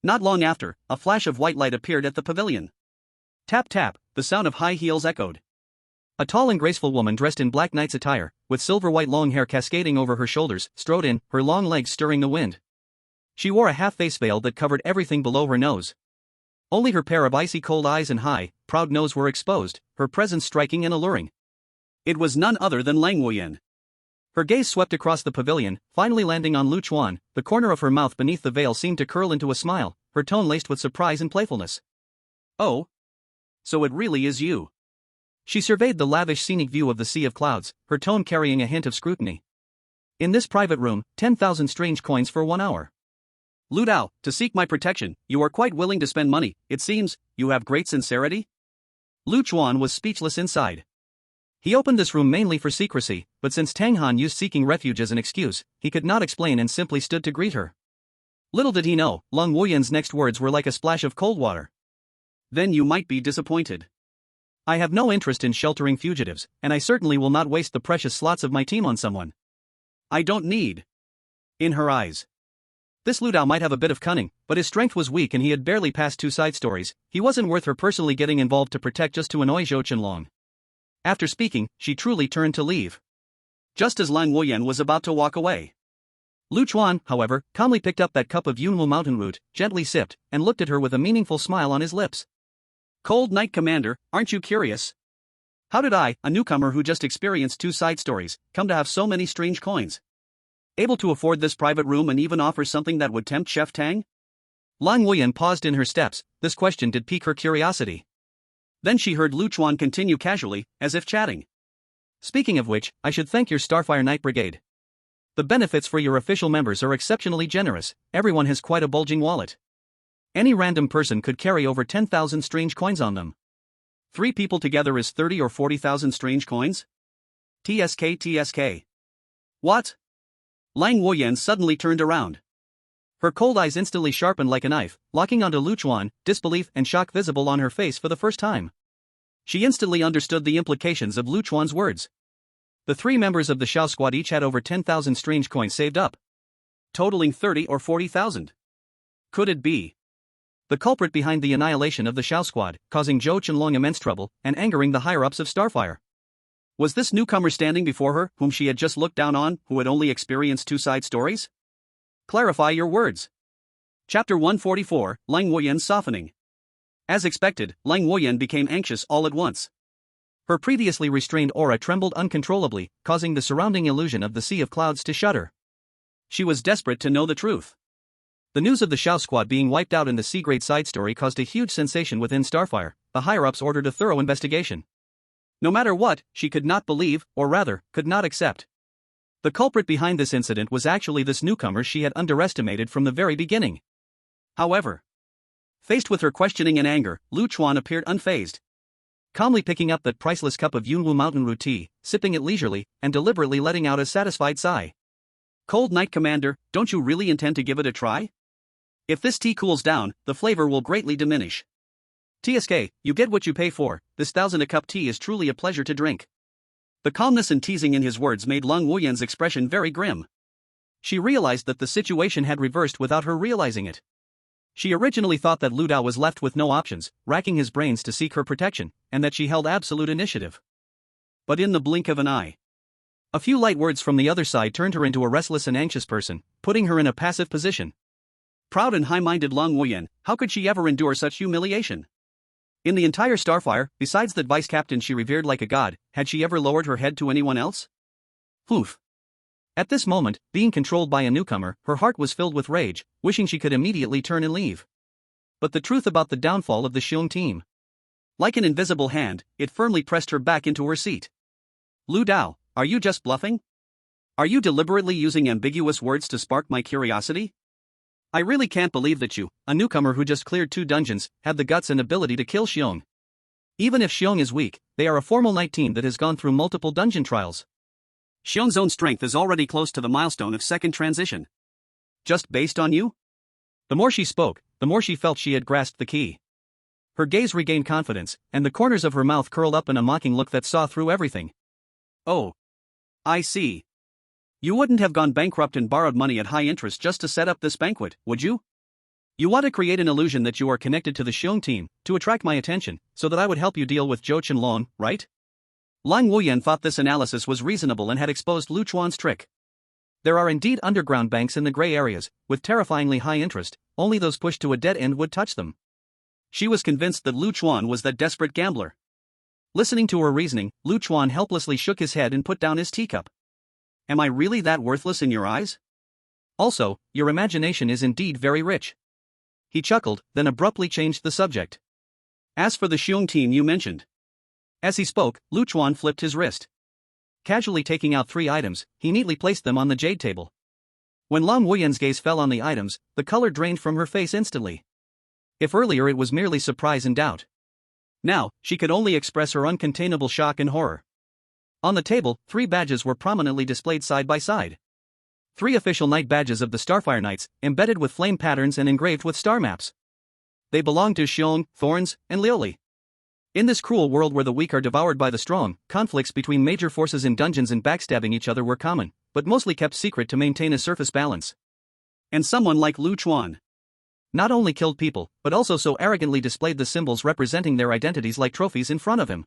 not long after, a flash of white light appeared at the pavilion. Tap tap, the sound of high heels echoed. A tall and graceful woman dressed in black knight's attire, with silver-white long hair cascading over her shoulders, strode in, her long legs stirring the wind. She wore a half-face veil that covered everything below her nose. Only her pair of icy-cold eyes and high, proud nose were exposed, her presence striking and alluring. It was none other than Lang Wuyan. Her gaze swept across the pavilion, finally landing on Chuan. The corner of her mouth beneath the veil seemed to curl into a smile, her tone laced with surprise and playfulness. Oh? So it really is you. She surveyed the lavish scenic view of the sea of clouds, her tone carrying a hint of scrutiny. In this private room, 10,000 strange coins for 1 hour. Lu Dao, to seek my protection, you are quite willing to spend money, it seems. You have great sincerity? Chuan was speechless inside. He opened this room mainly for secrecy, but since Tang Han used seeking refuge as an excuse, he could not explain and simply stood to greet her. Little did he know, Lang Wuyan's next words were like a splash of cold water. then you might be disappointed. I have no interest in sheltering fugitives, and I certainly will not waste the precious slots of my team on someone. I don't need. In her eyes. This Lu Dao might have a bit of cunning, but his strength was weak and he had barely passed 2 side stories. He wasn't worth her personally getting involved to protect just to annoy Zhou Qianlong. After speaking, she truly turned to leave. Just as Lang Wuyan was about to walk away, Lu Chuan, however, calmly picked up that cup of Yunwu mountain root, gently sipped, and looked at her with a meaningful smile on his lips. Cold Knight Commander, aren't you curious? How did I, a newcomer who just experienced 2 side stories, come to have so many strange coins? Able to afford this private room and even offer something that would tempt Chef Tang? Lang Wuyan paused in her steps. This question did pique her curiosity. Then she heard Lu Chuan continue casually, as if chatting. Speaking of which, I should thank your Starfire Knight Brigade. The benefits for your official members are exceptionally generous. Everyone has quite a bulging wallet. Any random person could carry over 10,000 strange coins on them. 3 people together is 30 or 40,000 strange coins? TSK. What? Lang Wuyan suddenly turned around. Her cold eyes instantly sharpened like a knife, locking onto Lu Chuan, disbelief and shock visible on her face for the first time. She instantly understood the implications of Lu Chuan's words. The 3 members of the Xiao squad each had over 10,000 strange coins saved up, totaling 30 or 40,000. Could it be the culprit behind the annihilation of the Xiao squad, causing Zhou Qianlong immense trouble and angering the higher-ups of Starfire? Was this newcomer standing before her, whom she had just looked down on, who had only experienced 2 side stories? Clarify your words. Chapter 144, Lang Wuyan softening. As expected, Lang Wuyan became anxious all at once. Her previously restrained aura trembled uncontrollably, causing the surrounding illusion of the sea of clouds to shudder. She was desperate to know the truth. The news of the Xiao squad being wiped out in the C-grade side story caused a huge sensation within Starfire. The higher-ups ordered a thorough investigation. No matter what, she could not believe, or rather, could not accept. The culprit behind this incident was actually this newcomer she had underestimated from the very beginning. However, faced with her questioning and anger, Lu Chuan appeared unfazed. Calmly picking up that priceless cup of Yunwu mountain root tea, sipping it leisurely, and deliberately letting out a satisfied sigh. Cold Knight Commander, don't you really intend to give it a try? If this tea cools down, the flavor will greatly diminish. TSK, you get what you pay for. This 1,000-a-cup tea is truly a pleasure to drink. The calmness and teasing in his words made Lang Wuyan's expression very grim. She realized that the situation had reversed without her realizing it. She originally thought that Lu Dao was left with no options, racking his brains to seek her protection, and that she held absolute initiative. But in the blink of an eye, a few light words from the other side turned her into a restless and anxious person, putting her in a passive position. Proud and high-minded Lang Wuyan, how could she ever endure such humiliation? In the entire Starfire, besides that vice captain she revered like a god, had she ever lowered her head to anyone else? Oof. At this moment, being controlled by a newcomer, her heart was filled with rage, wishing she could immediately turn and leave. But the truth about the downfall of the Xiong team. Like an invisible hand, it firmly pressed her back into her seat. Lu Dao, are you just bluffing? Are you deliberately using ambiguous words to spark my curiosity? I really can't believe that you, a newcomer who just cleared 2 dungeons, have the guts and ability to kill Xiong. Even if Xiong is weak, they are a formal knight team that has gone through multiple dungeon trials. Xiong's own strength is already close to the milestone of second transition. Just based on you? The more she spoke, the more she felt she had grasped the key. Her gaze regained confidence, and the corners of her mouth curled up in a mocking look that saw through everything. Oh. I see. You wouldn't have gone bankrupt and borrowed money at high interest just to set up this banquet, would you? You want to create an illusion that you are connected to the Xiong team, to attract my attention, so that I would help you deal with Zhou Qianlong, right? Lang Wuyan thought this analysis was reasonable and had exposed Lu Chuan's trick. There are indeed underground banks in the gray areas, with terrifyingly high interest. Only those pushed to a dead end would touch them. She was convinced that Lu Chuan was that desperate gambler. Listening to her reasoning, Lu Chuan helplessly shook his head and put down his teacup. Am I really that worthless in your eyes? Also, your imagination is indeed very rich. He chuckled, then abruptly changed the subject. As for the Xiong team you mentioned. As he spoke, Lu Chuan flipped his wrist. Casually taking out 3 items, he neatly placed them on the jade table. When Lang Wuyan's gaze fell on the items, the color drained from her face instantly. If earlier it was merely surprise and doubt, now, she could only express her uncontainable shock and horror. On the table, 3 badges were prominently displayed side by side. 3 official knight badges of the Starfire Knights, embedded with flame patterns and engraved with star maps. They belonged to Xiong, Thorns, and Lioli. In this cruel world where the weak are devoured by the strong, conflicts between major forces in dungeons and backstabbing each other were common, but mostly kept secret to maintain a surface balance. And someone like Lu Chuan not only killed people, but also so arrogantly displayed the symbols representing their identities like trophies in front of him.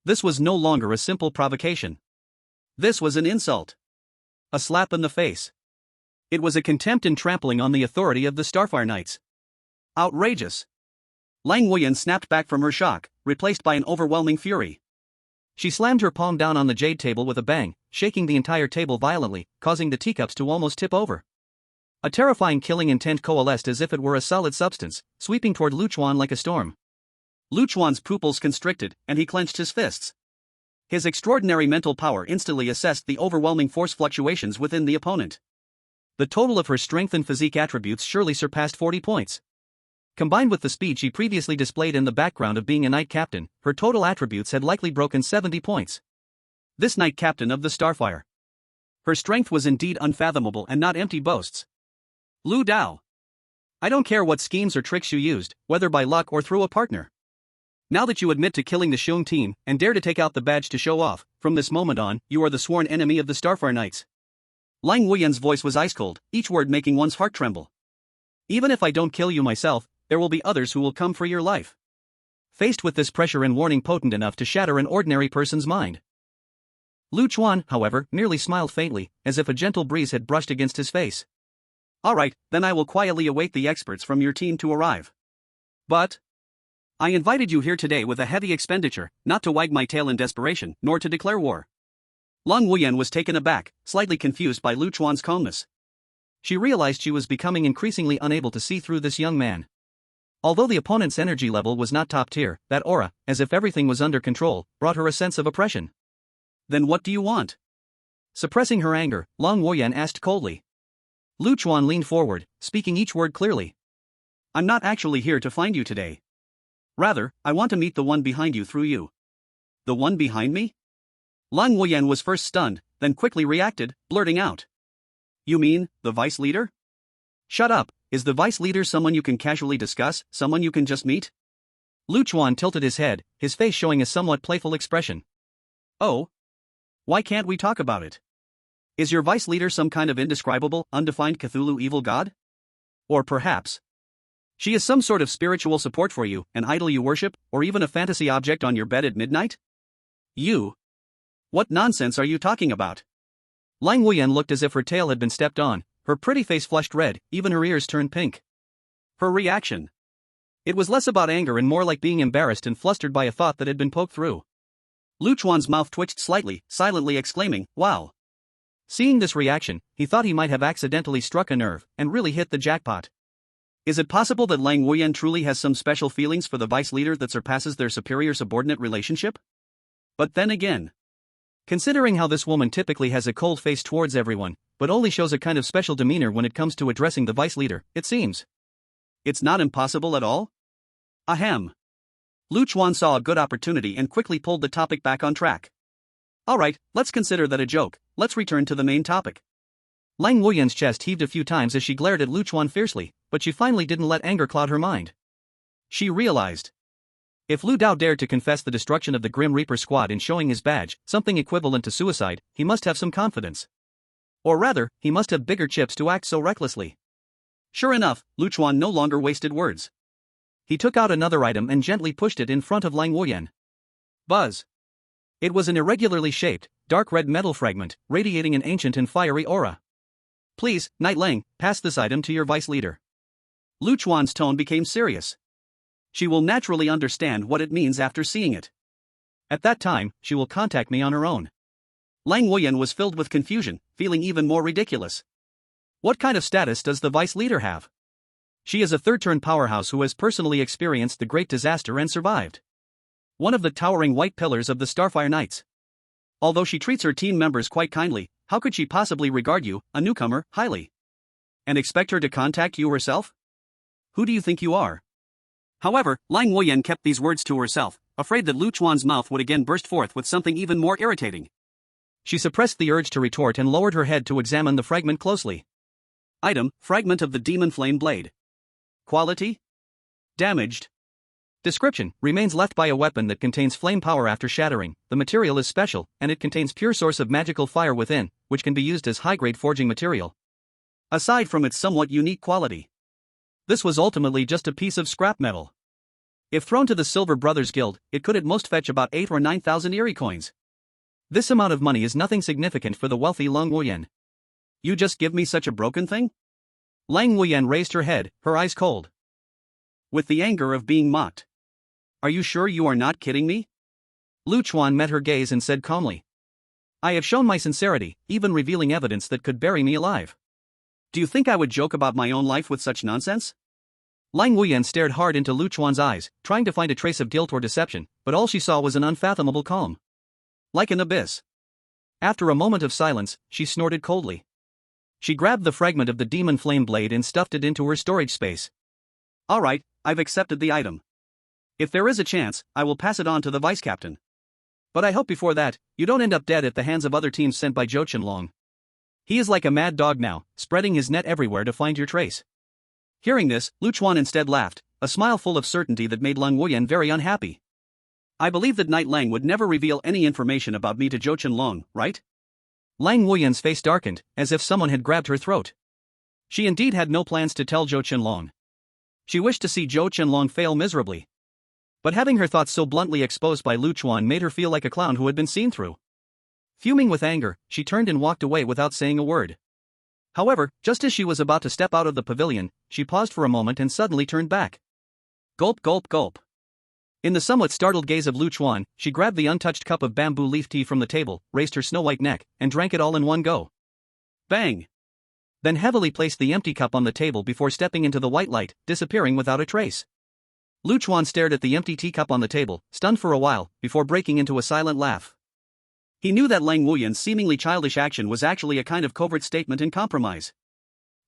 This was no longer a simple provocation. This was an insult. A slap in the face. It was a contempt and trampling on the authority of the Starfire Knights. Outrageous. Lang Wuyan snapped back from her shock, replaced by an overwhelming fury. She slammed her palm down on the jade table with a bang, shaking the entire table violently, causing the teacups to almost tip over. A terrifying killing intent coalesced as if it were a solid substance, sweeping toward Lu Chuan like a storm. Lu Chuan's pupils constricted, and he clenched his fists. His extraordinary mental power instantly assessed the overwhelming force fluctuations within the opponent. The total of her strength and physique attributes surely surpassed 40 points. Combined with the speed she previously displayed in the background of being a knight captain, her total attributes had likely broken 70 points. This knight captain of the Starfire. Her strength was indeed unfathomable and not empty boasts. Lu Dao. I don't care what schemes or tricks you used, whether by luck or through a partner. Now that you admit to killing the Xiong team and dare to take out the badge to show off, from this moment on, you are the sworn enemy of the Starfire Knights. Lang Wuyan's voice was ice cold, each word making one's heart tremble. Even if I don't kill you myself, there will be others who will come for your life. Faced with this pressure and warning potent enough to shatter an ordinary person's mind, Lu Chuan, however, merely smiled faintly, as if a gentle breeze had brushed against his face. All right, then I will quietly await the experts from your team to arrive. But I invited you here today with a heavy expenditure, not to wag my tail in desperation, nor to declare war. Lang Wuyan was taken aback, slightly confused by Lu Chuan's calmness. She realized she was becoming increasingly unable to see through this young man. Although the opponent's energy level was not top tier, that aura, as if everything was under control, brought her a sense of oppression. Then what do you want? Suppressing her anger, Lang Wuyan asked coldly. Lu Chuan leaned forward, speaking each word clearly. I'm not actually here to find you today. Rather, I want to meet the one behind you through you. The one behind me? Lang Wuyan was first stunned, then quickly reacted, blurting out. You mean, the vice leader? Shut up, is the vice leader someone you can casually discuss, someone you can just meet? Lu Chuan tilted his head, his face showing a somewhat playful expression. Oh? Why can't we talk about it? Is your vice leader some kind of indescribable, undefined Cthulhu evil god? Or perhaps she is some sort of spiritual support for you, an idol you worship, or even a fantasy object on your bed at midnight? You? What nonsense are you talking about? Lang Wuyan looked as if her tail had been stepped on, her pretty face flushed red, even her ears turned pink. Her reaction. It was less about anger and more like being embarrassed and flustered by a thought that had been poked through. Lu Chuan's mouth twitched slightly, silently exclaiming, wow. Seeing this reaction, he thought he might have accidentally struck a nerve, and really hit the jackpot. Is it possible that Lang Wuyan truly has some special feelings for the vice leader that surpasses their superior-subordinate relationship? But then again, considering how this woman typically has a cold face towards everyone, but only shows a kind of special demeanor when it comes to addressing the vice leader, it seems it's not impossible at all? Ahem. Lu Chuan saw a good opportunity and quickly pulled the topic back on track. Alright, let's consider that a joke, let's return to the main topic. Lang Wuyan's chest heaved a few times as she glared at Lu Chuan fiercely, but she finally didn't let anger cloud her mind. She realized, if Lu Dao dared to confess the destruction of the Grim Reaper squad in showing his badge, something equivalent to suicide, he must have some confidence. Or rather, he must have bigger chips to act so recklessly. Sure enough, Lu Chuan no longer wasted words. He took out another item and gently pushed it in front of Lang Wuyan. Buzz. It was an irregularly shaped, dark red metal fragment, radiating an ancient and fiery aura. Please, Knight Lang, pass this item to your vice leader. Lu Chuan's tone became serious. She will naturally understand what it means after seeing it. At that time, she will contact me on her own. Lang Wuyan was filled with confusion, feeling even more ridiculous. What kind of status does the vice leader have? She is a third-turn powerhouse who has personally experienced the great disaster and survived. One of the towering white pillars of the Starfire Knights. Although she treats her team members quite kindly, how could she possibly regard you, a newcomer, highly? And expect her to contact you herself? Who do you think you are? However, Lang Wuyan kept these words to herself, afraid that Lu Chuan's mouth would again burst forth with something even more irritating. She suppressed the urge to retort and lowered her head to examine the fragment closely. Item, fragment of the demon flame blade. Quality? Damaged. Description: remains left by a weapon that contains flame power after shattering. The material is special, and it contains pure source of magical fire within, which can be used as high-grade forging material. Aside from its somewhat unique quality, this was ultimately just a piece of scrap metal. If thrown to the Silver Brothers Guild, it could at most fetch about 8 or 9,000 Eerie coins. This amount of money is nothing significant for the wealthy Lang Wuyan. You just give me such a broken thing? Lang Wuyan raised her head, her eyes cold with the anger of being mocked. Are you sure you are not kidding me? Lu Chuan met her gaze and said calmly. I have shown my sincerity, even revealing evidence that could bury me alive. Do you think I would joke about my own life with such nonsense? Lang Wuyan stared hard into Lu Chuan's eyes, trying to find a trace of guilt or deception, but all she saw was an unfathomable calm. Like an abyss. After a moment of silence, she snorted coldly. She grabbed the fragment of the demon flame blade and stuffed it into her storage space. All right, I've accepted the item. If there is a chance, I will pass it on to the vice captain. But I hope before that, you don't end up dead at the hands of other teams sent by Zhou Qianlong. He is like a mad dog now, spreading his net everywhere to find your trace. Hearing this, Lu Chuan instead laughed, a smile full of certainty that made Lang Wuyan very unhappy. I believe that Knight Lang would never reveal any information about me to Zhou Qianlong, right? Lang Wuyan's face darkened, as if someone had grabbed her throat. She indeed had no plans to tell Zhou Qianlong. She wished to see Zhou Qianlong fail miserably. But having her thoughts so bluntly exposed by Lu Chuan made her feel like a clown who had been seen through. Fuming with anger, she turned and walked away without saying a word. However, just as she was about to step out of the pavilion, she paused for a moment and suddenly turned back. Gulp gulp gulp. In the somewhat startled gaze of Lu Chuan, she grabbed the untouched cup of bamboo leaf tea from the table, raised her snow-white neck, and drank it all in one go. Bang! Then heavily placed the empty cup on the table before stepping into the white light, disappearing without a trace. Lu Chuan stared at the empty teacup on the table, stunned for a while, before breaking into a silent laugh. He knew that Lang Wuyan's seemingly childish action was actually a kind of covert statement and compromise.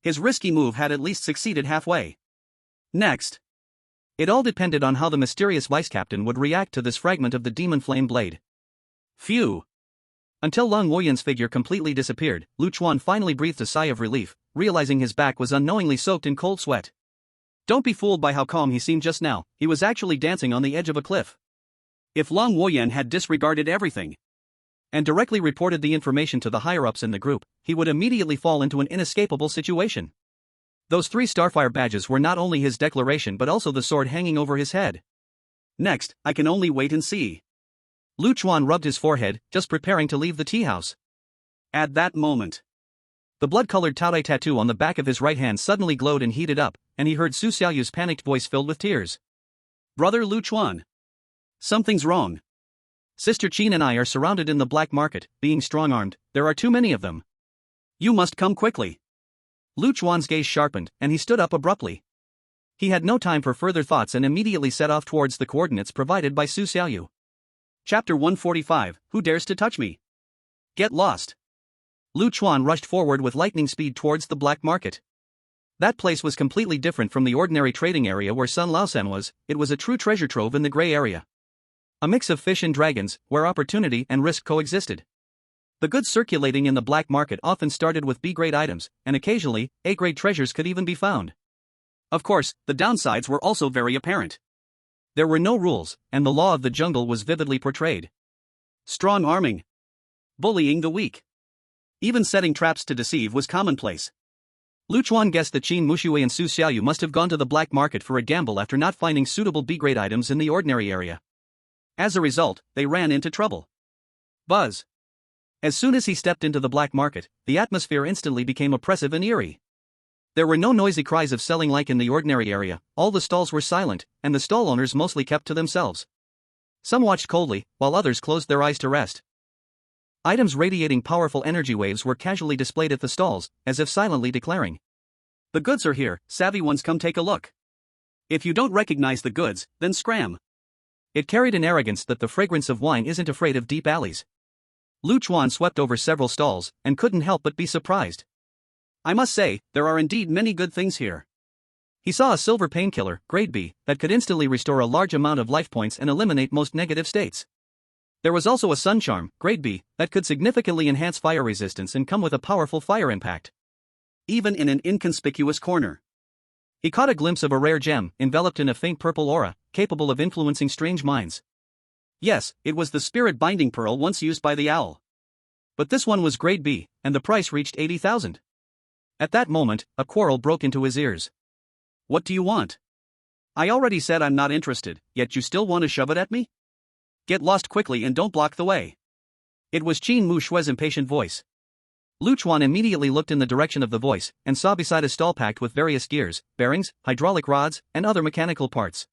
His risky move had at least succeeded halfway. Next. It all depended on how the mysterious vice captain would react to this fragment of the demon flame blade. Phew. Until Lang Wuyan's figure completely disappeared, Lu Chuan finally breathed a sigh of relief, realizing his back was unknowingly soaked in cold sweat. Don't be fooled by how calm he seemed just now, he was actually dancing on the edge of a cliff. If Lang Wuyan had disregarded everything and directly reported the information to the higher-ups in the group, he would immediately fall into an inescapable situation. Those 3 Starfire badges were not only his declaration but also the sword hanging over his head. Next, I can only wait and see. Lu Chuan rubbed his forehead, just preparing to leave the tea house. At that moment, the blood-colored Taodai tattoo on the back of his right hand suddenly glowed and heated up, and he heard Su Xiaoyu's panicked voice filled with tears. Brother Lu Chuan. Something's wrong. Sister Qin and I are surrounded in the black market, being strong-armed, there are too many of them. You must come quickly. Lu Chuan's gaze sharpened, and he stood up abruptly. He had no time for further thoughts and immediately set off towards the coordinates provided by Su Xiaoyu. Chapter 145, Who Dares to Touch Me? Get lost. Lu Chuan rushed forward with lightning speed towards the black market. That place was completely different from the ordinary trading area where Sun Laosan was, it was a true treasure trove in the gray area. A mix of fish and dragons, where opportunity and risk coexisted. The goods circulating in the black market often started with B-grade items, and occasionally, A-grade treasures could even be found. Of course, the downsides were also very apparent. There were no rules, and the law of the jungle was vividly portrayed. Strong arming. Bullying the weak. Even setting traps to deceive was commonplace. Lu Chuan guessed that Qin Mushui and Su Xiaoyu must have gone to the black market for a gamble after not finding suitable B-grade items in the ordinary area. As a result, they ran into trouble. Buzz. As soon as he stepped into the black market, the atmosphere instantly became oppressive and eerie. There were no noisy cries of selling like in the ordinary area, all the stalls were silent, and the stall owners mostly kept to themselves. Some watched coldly, while others closed their eyes to rest. Items radiating powerful energy waves were casually displayed at the stalls, as if silently declaring, "The goods are here, savvy ones, come take a look. If you don't recognize the goods, then scram." It carried an arrogance that the fragrance of wine isn't afraid of deep alleys. Lu Chuan swept over several stalls, and couldn't help but be surprised. I must say, there are indeed many good things here. He saw a silver painkiller, grade B, that could instantly restore a large amount of life points and eliminate most negative states. There was also a sun charm, grade B, that could significantly enhance fire resistance and come with a powerful fire impact. Even in an inconspicuous corner. He caught a glimpse of a rare gem, enveloped in a faint purple aura, capable of influencing strange minds. Yes, it was the spirit binding pearl once used by the owl. But this one was grade B, and the price reached 80,000. At that moment, a quarrel broke into his ears. What do you want? I already said I'm not interested, yet you still want to shove it at me? Get lost quickly and don't block the way. It was Qin Mu Shui's impatient voice. Chuan immediately looked in the direction of the voice, and saw beside a stall packed with various gears, bearings, hydraulic rods, and other mechanical parts.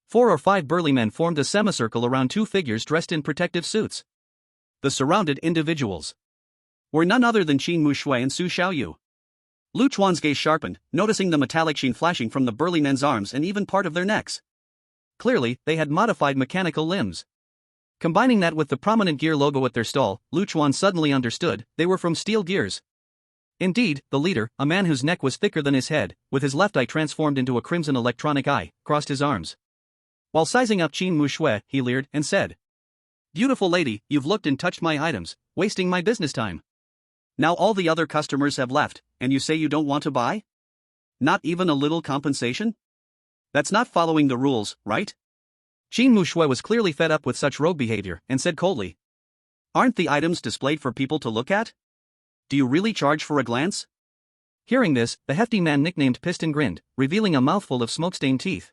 4 or 5 burly men formed a semicircle around 2 figures dressed in protective suits. The surrounded individuals were none other than Qin Mu Shui and Su Xiaoyu. Chuan's gaze sharpened, noticing the metallic sheen flashing from the burly men's arms and even part of their necks. Clearly, they had modified mechanical limbs. Combining that with the prominent gear logo at their stall, Chuan suddenly understood they were from Steel Gears. Indeed, the leader, a man whose neck was thicker than his head, with his left eye transformed into a crimson electronic eye, crossed his arms. While sizing up Qin Mu Shui, he leered and said, "Beautiful lady, you've looked and touched my items, wasting my business time. Now all the other customers have left, and you say you don't want to buy? Not even a little compensation? That's not following the rules, right?" Qin Mu Shui was clearly fed up with such rogue behavior, and said coldly, "Aren't the items displayed for people to look at? Do you really charge for a glance?" Hearing this, the hefty man nicknamed Piston grinned, revealing a mouthful of smoke-stained teeth.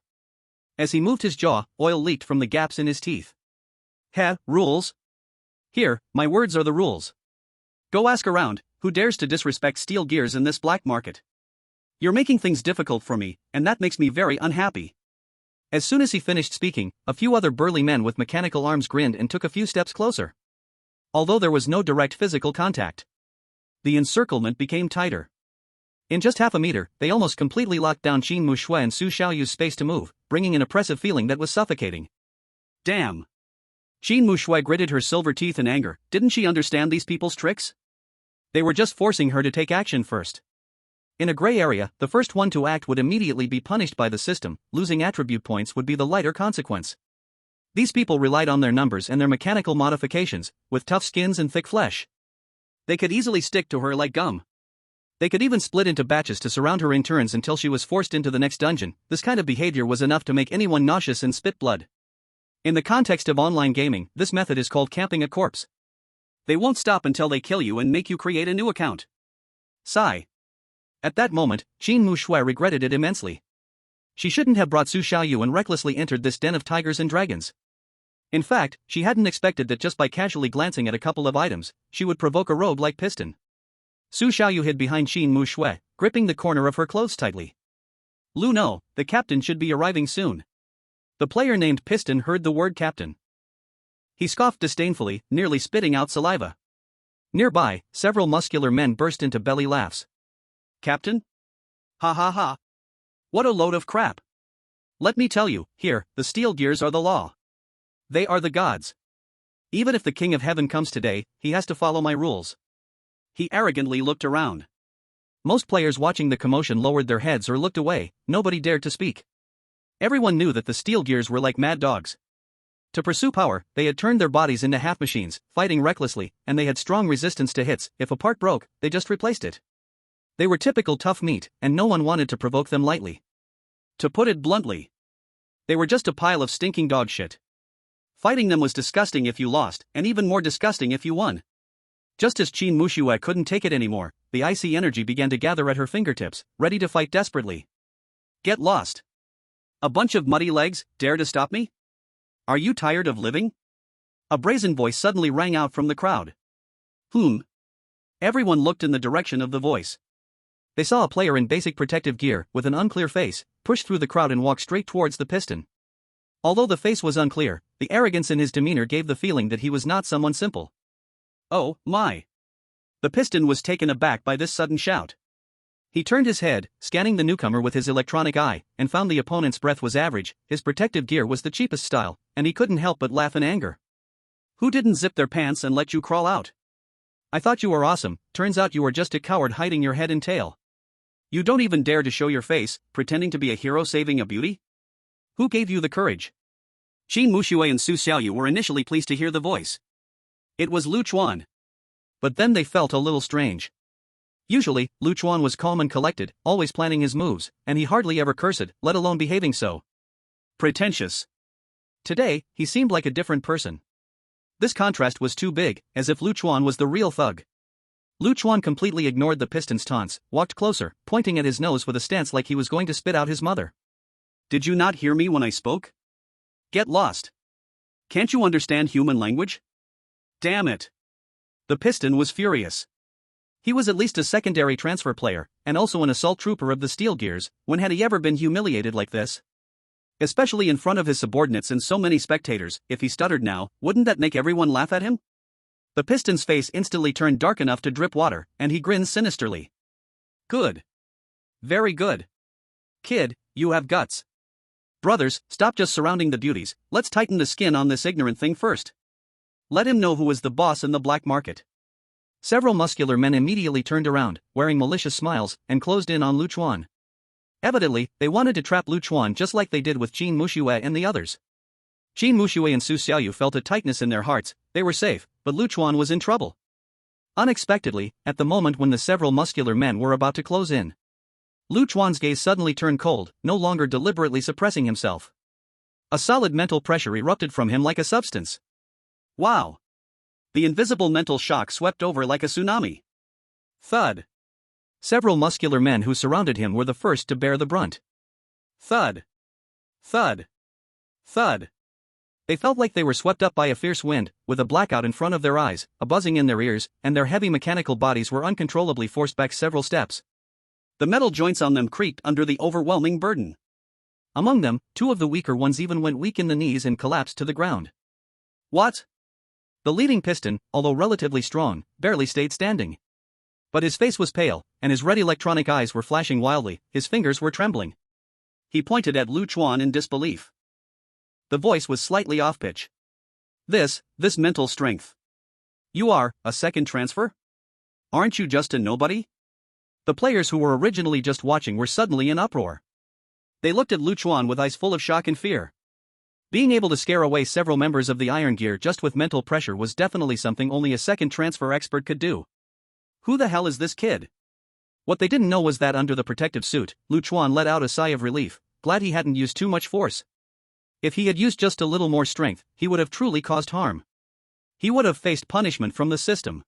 As he moved his jaw, oil leaked from the gaps in his teeth. Rules? Here, my words are the rules. Go ask around, who dares to disrespect Steel Gears in this black market? You're making things difficult for me, and that makes me very unhappy. As soon as he finished speaking, a few other burly men with mechanical arms grinned and took a few steps closer. Although there was no direct physical contact, the encirclement became tighter. In just half a meter, they almost completely locked down Qin Mu Shui and Su Xiaoyu's space to move, bringing an oppressive feeling that was suffocating. Damn! Qin Mu Shui gritted her silver teeth in anger. Didn't she understand these people's tricks? They were just forcing her to take action first. In a gray area, the first one to act would immediately be punished by the system. Losing attribute points would be the lighter consequence. These people relied on their numbers and their mechanical modifications, with tough skins and thick flesh. They could easily stick to her like gum. They could even split into batches to surround her in turns until she was forced into the next dungeon. This kind of behavior was enough to make anyone nauseous and spit blood. In the context of online gaming, this method is called camping a corpse. They won't stop until they kill you and make you create a new account. Sigh. At that moment, Qin Mu Shui regretted it immensely. She shouldn't have brought Su Xiaoyu and recklessly entered this den of tigers and dragons. In fact, she hadn't expected that just by casually glancing at a couple of items, she would provoke a rogue like Piston. Su Xiaoyu hid behind Qin Mu Shui, gripping the corner of her clothes tightly. "Lu no, the captain should be arriving soon." The player named Piston heard the word captain. He scoffed disdainfully, nearly spitting out saliva. Nearby, several muscular men burst into belly laughs. "Captain? Ha ha ha. What a load of crap. Let me tell you, here, the Steel Gears are the law. They are the gods. Even if the King of Heaven comes today, he has to follow my rules." He arrogantly looked around. Most players watching the commotion lowered their heads or looked away. Nobody dared to speak. Everyone knew that the Steel Gears were like mad dogs. To pursue power, they had turned their bodies into half-machines, fighting recklessly, and they had strong resistance to hits. If a part broke, they just replaced it. They were typical tough meat, and no one wanted to provoke them lightly. To put it bluntly, they were just a pile of stinking dog shit. Fighting them was disgusting if you lost, and even more disgusting if you won. Just as Qin Mu Shui couldn't take it anymore, the icy energy began to gather at her fingertips, ready to fight desperately. "Get lost. A bunch of muddy legs, dare to stop me? Are you tired of living?" A brazen voice suddenly rang out from the crowd. Everyone looked in the direction of the voice. They saw a player in basic protective gear, with an unclear face, push through the crowd and walk straight towards the Piston. Although the face was unclear, the arrogance in his demeanor gave the feeling that he was not someone simple. Oh, my. The Piston was taken aback by this sudden shout. He turned his head, scanning the newcomer with his electronic eye, and found the opponent's breath was average, his protective gear was the cheapest style, and he couldn't help but laugh in anger. "Who didn't zip their pants and let you crawl out? I thought you were awesome, turns out you were just a coward hiding your head and tail. You don't even dare to show your face, pretending to be a hero saving a beauty? Who gave you the courage?" Qin Mu Shui and Su Xiaoyu were initially pleased to hear the voice. It was Chuan. But then they felt a little strange. Usually, Chuan was calm and collected, always planning his moves, and he hardly ever cursed, let alone behaving so pretentious. Today, he seemed like a different person. This contrast was too big, as if Chuan was the real thug. Chuan completely ignored the piston's taunts, walked closer, pointing at his nose with a stance like he was going to spit out his mother. Did you not hear me when I spoke? Get lost. Can't you understand human language? Damn it. The piston was furious. He was at least a secondary transfer player, and also an assault trooper of the Steel Gears. When had he ever been humiliated like this? Especially in front of his subordinates and so many spectators. If he stuttered now, wouldn't that make everyone laugh at him? The piston's face instantly turned dark enough to drip water, and he grinned sinisterly. Good. Very good. Kid, you have guts. Brothers, stop just surrounding the beauties, let's tighten the skin on this ignorant thing first. Let him know who is the boss in the black market. Several muscular men immediately turned around, wearing malicious smiles, and closed in on Chuan. Evidently, they wanted to trap Chuan just like they did with Qin Muxue and the others. Qin Muxue and Su Xiaoyu felt a tightness in their hearts. They were safe, but Chuan was in trouble. Unexpectedly, at the moment when the several muscular men were about to close in, Chuan's gaze suddenly turned cold, no longer deliberately suppressing himself. A solid mental pressure erupted from him like a substance. Wow. The invisible mental shock swept over like a tsunami. Thud. Several muscular men who surrounded him were the first to bear the brunt. Thud. Thud. Thud. They felt like they were swept up by a fierce wind, with a blackout in front of their eyes, a buzzing in their ears, and their heavy mechanical bodies were uncontrollably forced back several steps. The metal joints on them creaked under the overwhelming burden. Among them, two of the weaker ones even went weak in the knees and collapsed to the ground. What? The leading piston, although relatively strong, barely stayed standing. But his face was pale, and his red electronic eyes were flashing wildly, his fingers were trembling. He pointed at Chuan in disbelief. The voice was slightly off-pitch. This mental strength. You are a second transfer? Aren't you just a nobody? The players who were originally just watching were suddenly in uproar. They looked at Chuan with eyes full of shock and fear. Being able to scare away several members of the Iron Gear just with mental pressure was definitely something only a second transfer expert could do. Who the hell is this kid? What they didn't know was that under the protective suit, Chuan let out a sigh of relief, glad he hadn't used too much force. If he had used just a little more strength, he would have truly caused harm. He would have faced punishment from the system.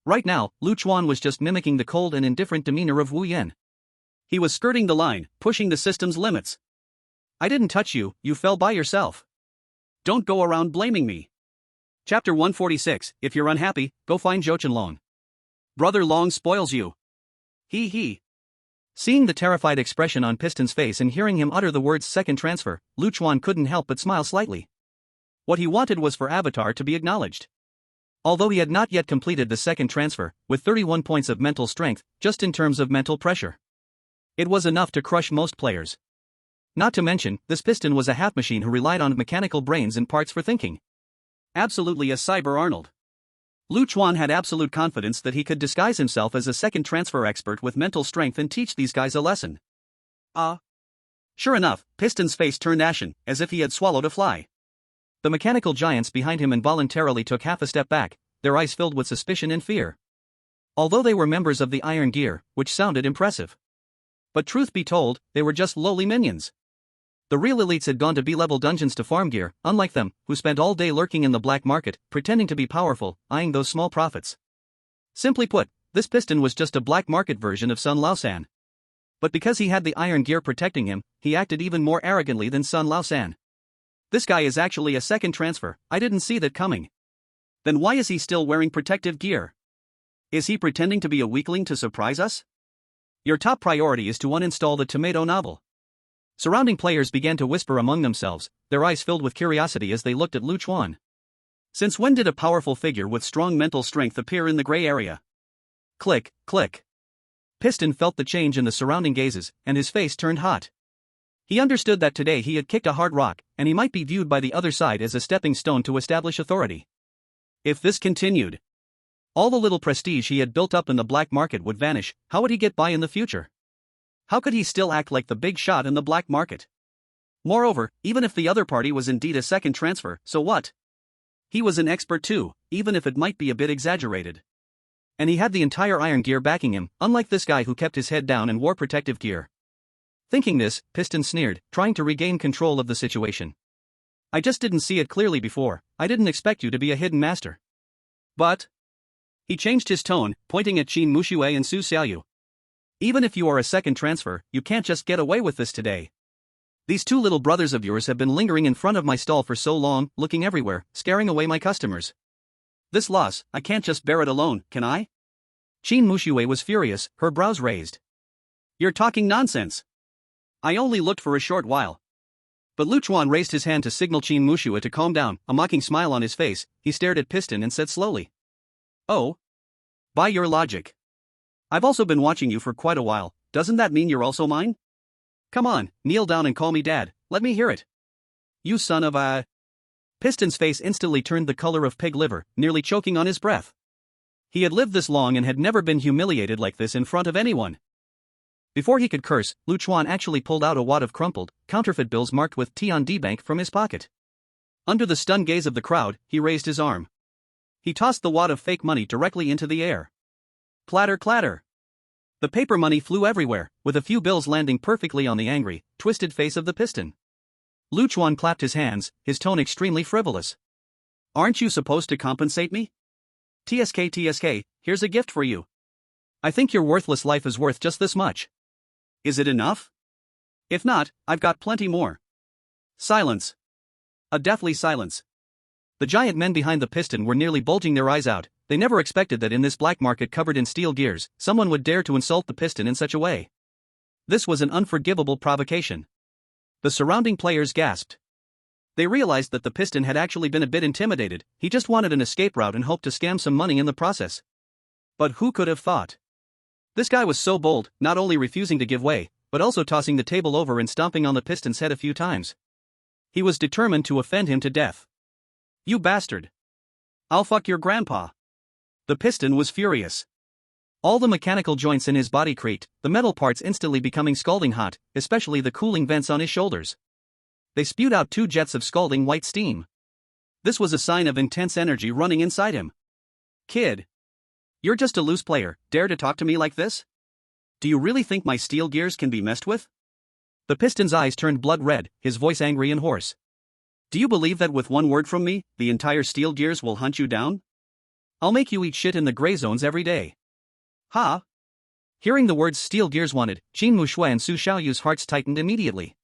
Right now, Chuan was just mimicking the cold and indifferent demeanor of Wu Yen. He was skirting the line, pushing the system's limits. I didn't touch you, you fell by yourself. Don't go around blaming me. Chapter 146, if you're unhappy, go find Zhou Long. Brother Long spoils you. He. Seeing the terrified expression on Piston's face and hearing him utter the words second transfer, Chuan couldn't help but smile slightly. What he wanted was for Avatar to be acknowledged. Although he had not yet completed the second transfer, with 31 points of mental strength, just in terms of mental pressure, it was enough to crush most players. Not to mention, this Piston was a half-machine who relied on mechanical brains and parts for thinking. Absolutely a cyber Arnold. Chuan had absolute confidence that he could disguise himself as a second transfer expert with mental strength and teach these guys a lesson. Sure enough, Piston's face turned ashen, as if he had swallowed a fly. The mechanical giants behind him involuntarily took half a step back, their eyes filled with suspicion and fear. Although they were members of the Iron Gear, which sounded impressive. But truth be told, they were just lowly minions. The real elites had gone to B-level dungeons to farm gear, unlike them, who spent all day lurking in the black market, pretending to be powerful, eyeing those small profits. Simply put, this Piston was just a black market version of Sun Laosan. But because he had the Iron Gear protecting him, he acted even more arrogantly than Sun Laosan. This guy is actually a second transfer, I didn't see that coming. Then why is he still wearing protective gear? Is he pretending to be a weakling to surprise us? Your top priority is to uninstall the tomato novel. Surrounding players began to whisper among themselves, their eyes filled with curiosity as they looked at Chuan. Since when did a powerful figure with strong mental strength appear in the gray area? Click, click. Piston felt the change in the surrounding gazes, and his face turned hot. He understood that today he had kicked a hard rock, and he might be viewed by the other side as a stepping stone to establish authority. If this continued, all the little prestige he had built up in the black market would vanish. How would he get by in the future? How could he still act like the big shot in the black market? Moreover, even if the other party was indeed a second transfer, so what? He was an expert too, even if it might be a bit exaggerated. And he had the entire iron gear backing him, unlike this guy who kept his head down and wore protective gear. Thinking this, Piston sneered, trying to regain control of the situation. I just didn't see it clearly before. I didn't expect you to be a hidden master. But... He changed his tone, pointing at Qin Muxue and Su Xiaoyu. Even if you are a second transfer, you can't just get away with this today. These two little brothers of yours have been lingering in front of my stall for so long, looking everywhere, scaring away my customers. This loss, I can't just bear it alone, can I? Qin Muxue was furious, her brows raised. You're talking nonsense. I only looked for a short while. But Lu Chuan raised his hand to signal Qin Muxue to calm down, a mocking smile on his face. He stared at Piston and said slowly. Oh? By your logic. I've also been watching you for quite a while, doesn't that mean you're also mine? Come on, kneel down and call me Dad, let me hear it. You son of a... Piston's face instantly turned the color of pig liver, nearly choking on his breath. He had lived this long and had never been humiliated like this in front of anyone. Before he could curse, Lu Chuan actually pulled out a wad of crumpled, counterfeit bills marked with Tian Bank from his pocket. Under the stunned gaze of the crowd, he raised his arm. He tossed the wad of fake money directly into the air. Clatter clatter. The paper money flew everywhere, with a few bills landing perfectly on the angry, twisted face of the Piston. Lu Chuan clapped his hands, his tone extremely frivolous. Aren't you supposed to compensate me? TSK, here's a gift for you. I think your worthless life is worth just this much. Is it enough? If not, I've got plenty more. Silence. A deathly silence. The giant men behind the Piston were nearly bulging their eyes out. They never expected that in this black market covered in steel gears, someone would dare to insult the Piston in such a way. This was an unforgivable provocation. The surrounding players gasped. They realized that the Piston had actually been a bit intimidated. He just wanted an escape route and hoped to scam some money in the process. But who could have thought? This guy was so bold, not only refusing to give way, but also tossing the table over and stomping on the Piston's head a few times. He was determined to offend him to death. You bastard. I'll fuck your grandpa. The Piston was furious. All the mechanical joints in his body creaked, the metal parts instantly becoming scalding hot, especially the cooling vents on his shoulders. They spewed out 2 jets of scalding white steam. This was a sign of intense energy running inside him. Kid. You're just a loose player, dare to talk to me like this? Do you really think my steel gears can be messed with? The Piston's eyes turned blood red, his voice angry and hoarse. Do you believe that with one word from me, the entire steel gears will hunt you down? I'll make you eat shit in the gray zones every day. Ha! Hearing the words steel gears wanted, Qin Muxue and Su Xiaoyu's hearts tightened immediately.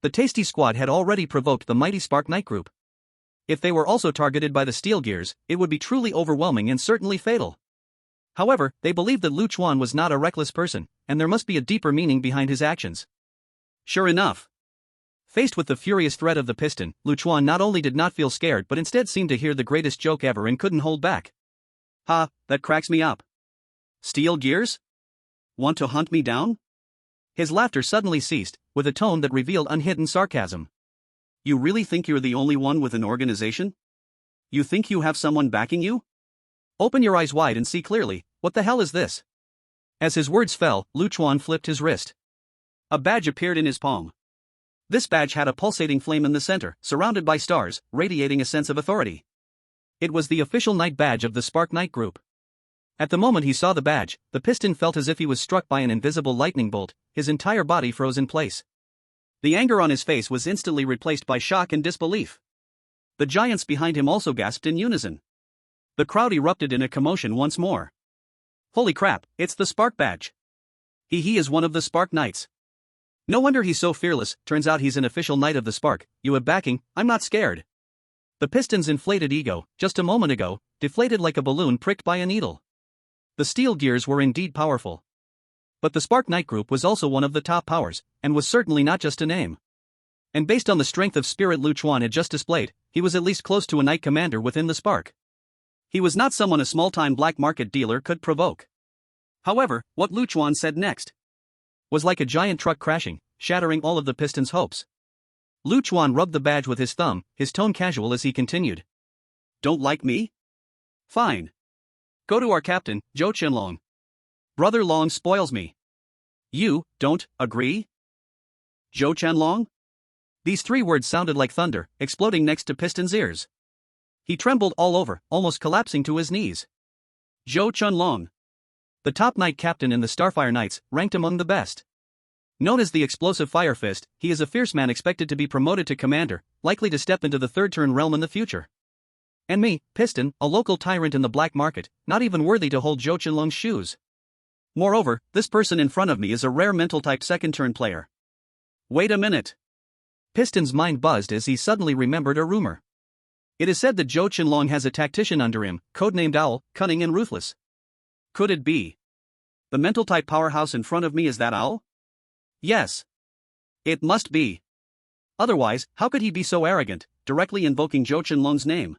The tasty squad had already provoked the mighty Spark Knight group. If they were also targeted by the steel gears, it would be truly overwhelming and certainly fatal. However, they believed that Lu Chuan was not a reckless person, and there must be a deeper meaning behind his actions. Sure enough. Faced with the furious threat of the Piston, Lu Chuan not only did not feel scared but instead seemed to hear the greatest joke ever and couldn't hold back. Ha, that cracks me up. Steel gears? Want to hunt me down? His laughter suddenly ceased, with a tone that revealed unhidden sarcasm. You really think you're the only one with an organization? You think you have someone backing you? Open your eyes wide and see clearly, what the hell is this? As his words fell, Lu Chuan flipped his wrist. A badge appeared in his palm. This badge had a pulsating flame in the center, surrounded by stars, radiating a sense of authority. It was the official Knight badge of the Spark Knight group. At the moment he saw the badge, the Piston felt as if he was struck by an invisible lightning bolt, his entire body froze in place. The anger on his face was instantly replaced by shock and disbelief. The giants behind him also gasped in unison. The crowd erupted in a commotion once more. Holy crap, it's the Spark badge. He is one of the Spark Knights. No wonder he's so fearless, turns out he's an official Knight of the Spark. You have backing, I'm not scared. The Piston's inflated ego, just a moment ago, deflated like a balloon pricked by a needle. The steel gears were indeed powerful. But the Spark Knight group was also one of the top powers, and was certainly not just a name. And based on the strength of spirit Lu Chuan had just displayed, he was at least close to a Knight commander within the Spark. He was not someone a small-time black market dealer could provoke. However, what Lu Chuan said next was like a giant truck crashing, shattering all of the Piston's hopes. Lu Chuan rubbed the badge with his thumb, his tone casual as he continued. Don't like me? Fine. Go to our captain, Zhou Qianlong. Brother Long spoils me. You don't agree? Zhou Qianlong? These 3 words sounded like thunder, exploding next to Piston's ears. He trembled all over, almost collapsing to his knees. Zhou Chunlong. The top knight captain in the Starfire Knights, ranked among the best. Known as the Explosive Fire Fist, he is a fierce man expected to be promoted to commander, likely to step into the third-turn realm in the future. And me, Piston, a local tyrant in the black market, not even worthy to hold Zhou Chunlong's shoes. Moreover, this person in front of me is a rare mental-type second-turn player. Wait a minute. Piston's mind buzzed as he suddenly remembered a rumor. It is said that Zhou Chunlong has a tactician under him, codenamed Owl, cunning and ruthless. Could it be? The mental-type powerhouse in front of me is that Owl? Yes. It must be. Otherwise, how could he be so arrogant, directly invoking Zhou Chunlong's name?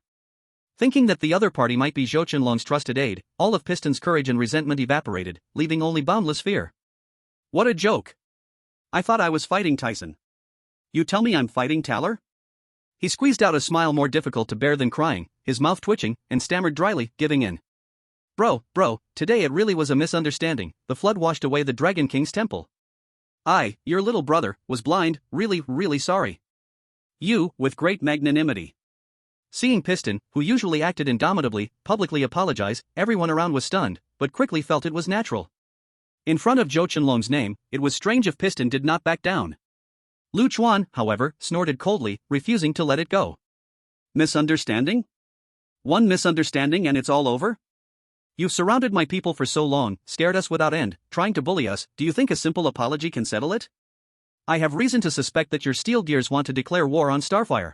Thinking that the other party might be Zhou Chunlong's trusted aide, all of Piston's courage and resentment evaporated, leaving only boundless fear. What a joke. I thought I was fighting Tyson. You tell me I'm fighting Taller? He squeezed out a smile more difficult to bear than crying, his mouth twitching, and stammered dryly, giving in. Bro, today it really was a misunderstanding. The flood washed away the Dragon King's temple. Your little brother, was blind, really sorry. You, with great magnanimity. Seeing Piston, who usually acted indomitably, publicly apologize, everyone around was stunned, but quickly felt it was natural. In front of Zhou Chunlong's name, it was strange if Piston did not back down. Chuan, however, snorted coldly, refusing to let it go. Misunderstanding? One misunderstanding and it's all over? You've surrounded my people for so long, scared us without end, trying to bully us. Do you think a simple apology can settle it? I have reason to suspect that your steel gears want to declare war on Starfire.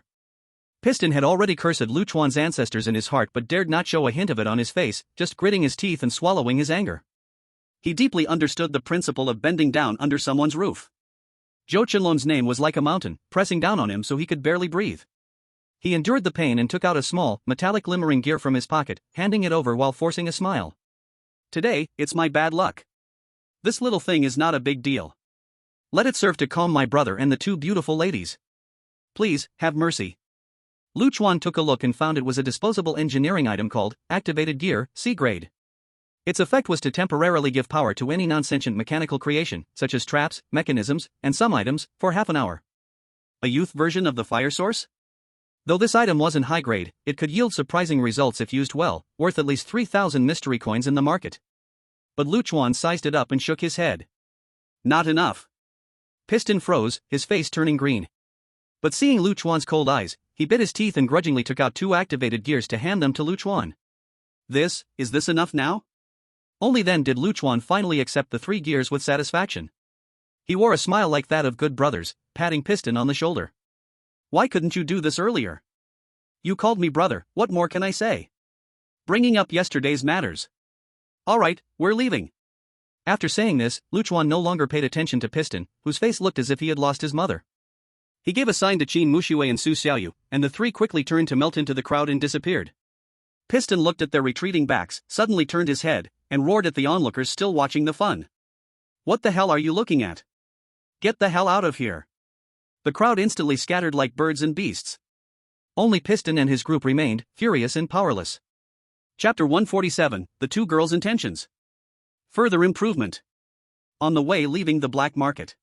Piston had already cursed Chuan's ancestors in his heart but dared not show a hint of it on his face, just gritting his teeth and swallowing his anger. He deeply understood the principle of bending down under someone's roof. Zhou Chunlong's name was like a mountain, pressing down on him so he could barely breathe. He endured the pain and took out a small, metallic glimmering gear from his pocket, handing it over while forcing a smile. Today, it's my bad luck. This little thing is not a big deal. Let it serve to calm my brother and the two beautiful ladies. Please, have mercy. Chuan took a look and found it was a disposable engineering item called Activated Gear, C-Grade. Its effect was to temporarily give power to any non-sentient mechanical creation, such as traps, mechanisms, and some items, for half an hour. A youth version of the fire source? Though this item wasn't high grade, it could yield surprising results if used well, worth at least 3,000 mystery coins in the market. But Chuan sized it up and shook his head. Not enough. Piston froze, his face turning green. But seeing Chuan's cold eyes, he bit his teeth and grudgingly took out 2 activated gears to hand them to Chuan. Is this enough now? Only then did Chuan finally accept the 3 gears with satisfaction. He wore a smile like that of good brothers, patting Piston on the shoulder. Why couldn't you do this earlier? You called me brother, what more can I say? Bringing up yesterday's matters. Alright, we're leaving. After saying this, Chuan no longer paid attention to Piston, whose face looked as if he had lost his mother. He gave a sign to Qin Mushui and Su Xiaoyu, and the 3 quickly turned to melt into the crowd and disappeared. Piston looked at their retreating backs, suddenly turned his head, and roared at the onlookers still watching the fun. What the hell are you looking at? Get the hell out of here. The crowd instantly scattered like birds and beasts. Only Piston and his group remained, furious and powerless. Chapter 147, The Two Girls' Intentions. Further improvement. On the way leaving the black market.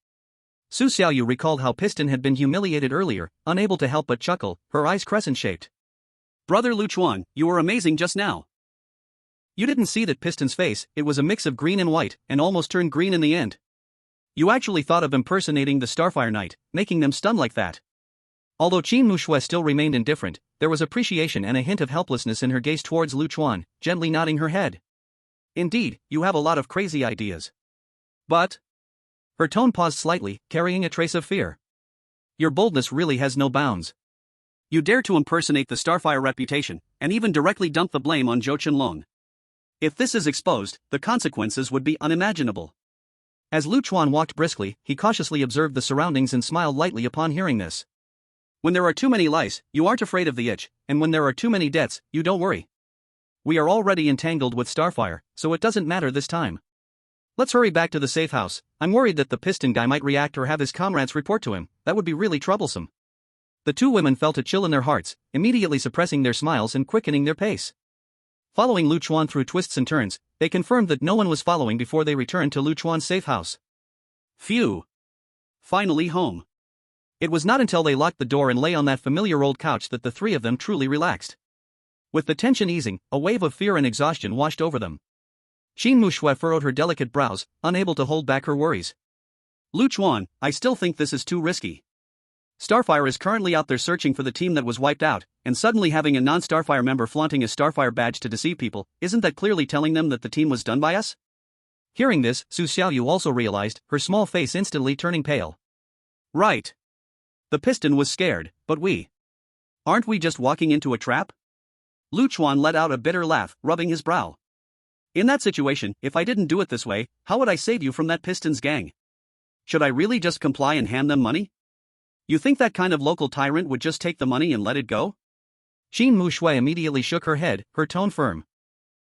Su Xiaoyu recalled how Piston had been humiliated earlier, unable to help but chuckle, her eyes crescent-shaped. Brother Chuan, you were amazing just now. You didn't see that Piston's face, it was a mix of green and white, and almost turned green in the end. You actually thought of impersonating the Starfire Knight, making them stun like that. Although Qin Mushui still remained indifferent, there was appreciation and a hint of helplessness in her gaze towards Chuan, gently nodding her head. Indeed, you have a lot of crazy ideas. But... Her tone paused slightly, carrying a trace of fear. Your boldness really has no bounds. You dare to impersonate the Starfire reputation, and even directly dump the blame on Zhou Chunlong. If this is exposed, the consequences would be unimaginable. As Chuan walked briskly, he cautiously observed the surroundings and smiled lightly upon hearing this. When there are too many lice, you aren't afraid of the itch, and when there are too many deaths, you don't worry. We are already entangled with Starfire, so it doesn't matter this time. Let's hurry back to the safe house. I'm worried that the Piston guy might react or have his comrades report to him. That would be really troublesome. The two women felt a chill in their hearts, immediately suppressing their smiles and quickening their pace. Following Chuan through twists and turns, they confirmed that no one was following before they returned to Chuan's safe house. Phew. Finally home. It was not until they locked the door and lay on that familiar old couch that the 3 of them truly relaxed. With the tension easing, a wave of fear and exhaustion washed over them. Qin Mushui furrowed her delicate brows, unable to hold back her worries. Lu Chuan, I still think this is too risky. Starfire is currently out there searching for the team that was wiped out, and suddenly having a non-Starfire member flaunting a Starfire badge to deceive people, isn't that clearly telling them that the team was done by us? Hearing this, Su Xiaoyu also realized, her small face instantly turning pale. Right. The piston was scared, but aren't we just walking into a trap? Lu Chuan let out a bitter laugh, rubbing his brow. In that situation, if I didn't do it this way, how would I save you from that piston's gang? Should I really just comply and hand them money? You think that kind of local tyrant would just take the money and let it go? Qin Mushui immediately shook her head, her tone firm.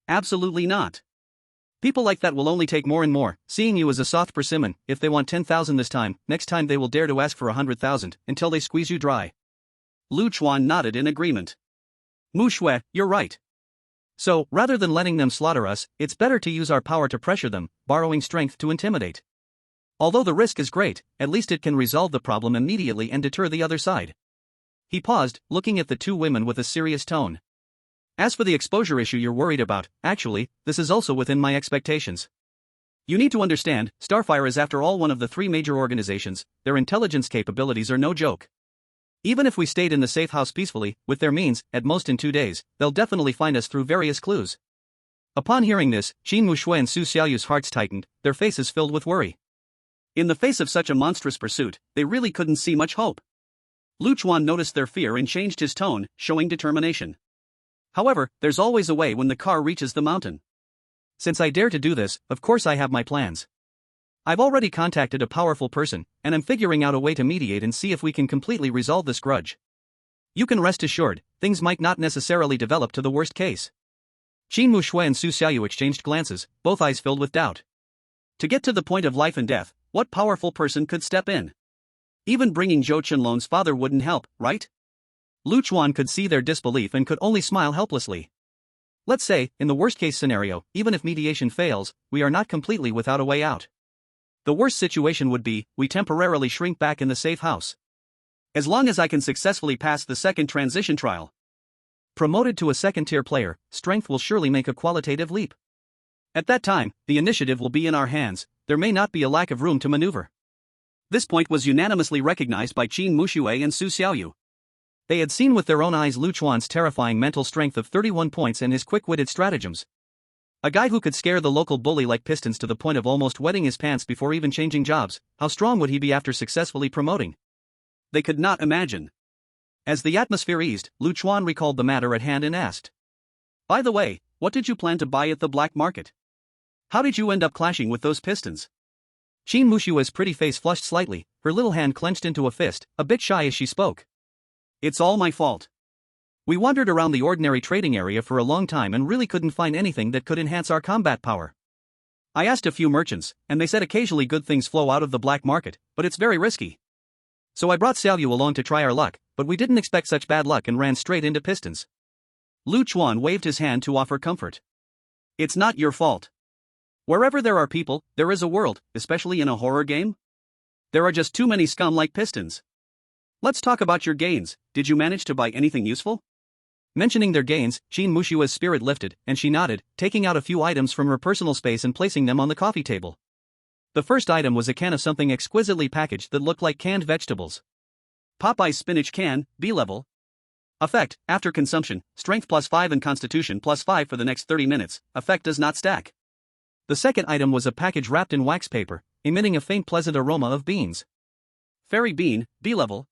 Absolutely not. People like that will only take more and more, seeing you as a soft persimmon. If they want 10,000 this time, next time they will dare to ask for 100,000, until they squeeze you dry. Lu Chuan nodded in agreement. Mushui, you're right. So, rather than letting them slaughter us, it's better to use our power to pressure them, borrowing strength to intimidate. Although the risk is great, at least it can resolve the problem immediately and deter the other side. He paused, looking at the two women with a serious tone. As for the exposure issue you're worried about, actually, this is also within my expectations. You need to understand, Starfire is after all one of the three major organizations. Their intelligence capabilities are no joke. Even if we stayed in the safe house peacefully, with their means, at most in 2 days, they'll definitely find us through various clues. Upon hearing this, Qin Mushui and Su Xiaoyu's hearts tightened, their faces filled with worry. In the face of such a monstrous pursuit, they really couldn't see much hope. Lu Chuan noticed their fear and changed his tone, showing determination. However, there's always a way when the car reaches the mountain. Since I dare to do this, of course I have my plans. I've already contacted a powerful person, and I'm figuring out a way to mediate and see if we can completely resolve this grudge. You can rest assured, things might not necessarily develop to the worst case. Qin Mushui and Su Xiaoyu exchanged glances, both eyes filled with doubt. To get to the point of life and death, what powerful person could step in? Even bringing Zhou Qinlong's father wouldn't help, right? Lu Chuan could see their disbelief and could only smile helplessly. Let's say, in the worst-case scenario, even if mediation fails, we are not completely without a way out. The worst situation would be, we temporarily shrink back in the safe house. As long as I can successfully pass the second transition trial. Promoted to a second-tier player, strength will surely make a qualitative leap. At that time, the initiative will be in our hands, there may not be a lack of room to maneuver. This point was unanimously recognized by Qin Mushui and Su Xiaoyu. They had seen with their own eyes Lu Chuan's terrifying mental strength of 31 points and his quick-witted stratagems. A guy who could scare the local bully like Pistons to the point of almost wetting his pants before even changing jobs, how strong would he be after successfully promoting? They could not imagine. As the atmosphere eased, Lu Chuan recalled the matter at hand and asked. By the way, what did you plan to buy at the black market? How did you end up clashing with those Pistons? Qin Mushua's pretty face flushed slightly, her little hand clenched into a fist, a bit shy as she spoke. It's all my fault. We wandered around the ordinary trading area for a long time and really couldn't find anything that could enhance our combat power. I asked a few merchants, and they said occasionally good things flow out of the black market, but it's very risky. So I brought Xiaoyu along to try our luck, but we didn't expect such bad luck and ran straight into Pistons. Lu Chuan waved his hand to offer comfort. It's not your fault. Wherever there are people, there is a world, especially in a horror game. There are just too many scum like Pistons. Let's talk about your gains. Did you manage to buy anything useful? Mentioning their gains, Qin Mushua's spirit lifted, and she nodded, taking out a few items from her personal space and placing them on the coffee table. The first item was a can of something exquisitely packaged that looked like canned vegetables. Popeye's spinach can, B-level. Effect, after consumption, strength +5 and constitution +5 for the next 30 minutes, effect does not stack. The second item was a package wrapped in wax paper, emitting a faint pleasant aroma of beans. Fairy bean, B-level.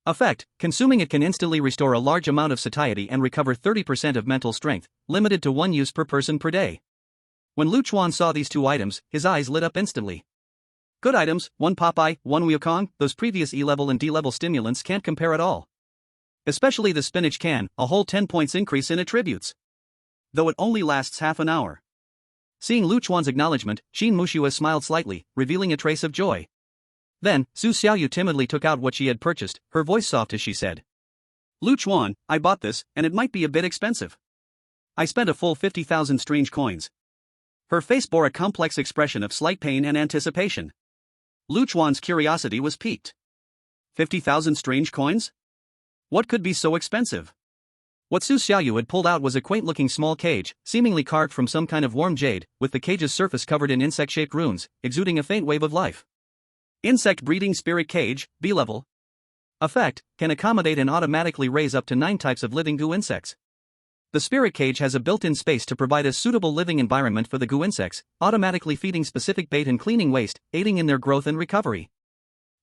Effect, consuming it can instantly restore a large amount of satiety and recover 30% of mental strength, limited to 1 use per person per day. When Lu Chuan saw these two items, his eyes lit up instantly. Good items, 1 Popeye, 1 Wukong, those previous E-level and D-level stimulants can't compare at all. Especially the spinach can, a whole 10 points increase in attributes. Though it only lasts half an hour. Seeing Lu Chuan's acknowledgement, Qin Mushua smiled slightly, revealing a trace of joy. Then, Su Xiaoyu timidly took out what she had purchased, her voice soft as she said. Lu Chuan, I bought this, and it might be a bit expensive. I spent a full 50,000 strange coins. Her face bore a complex expression of slight pain and anticipation. Lu Chuan's curiosity was piqued. 50,000 strange coins? What could be so expensive? What Su Xiaoyu had pulled out was a quaint-looking small cage, seemingly carved from some kind of warm jade, with the cage's surface covered in insect-shaped runes, exuding a faint wave of life. Insect breeding spirit cage, B-level. Effect, can accommodate and automatically raise up to 9 types of living goo insects. The spirit cage has a built-in space to provide a suitable living environment for the goo insects, automatically feeding specific bait and cleaning waste, aiding in their growth and recovery.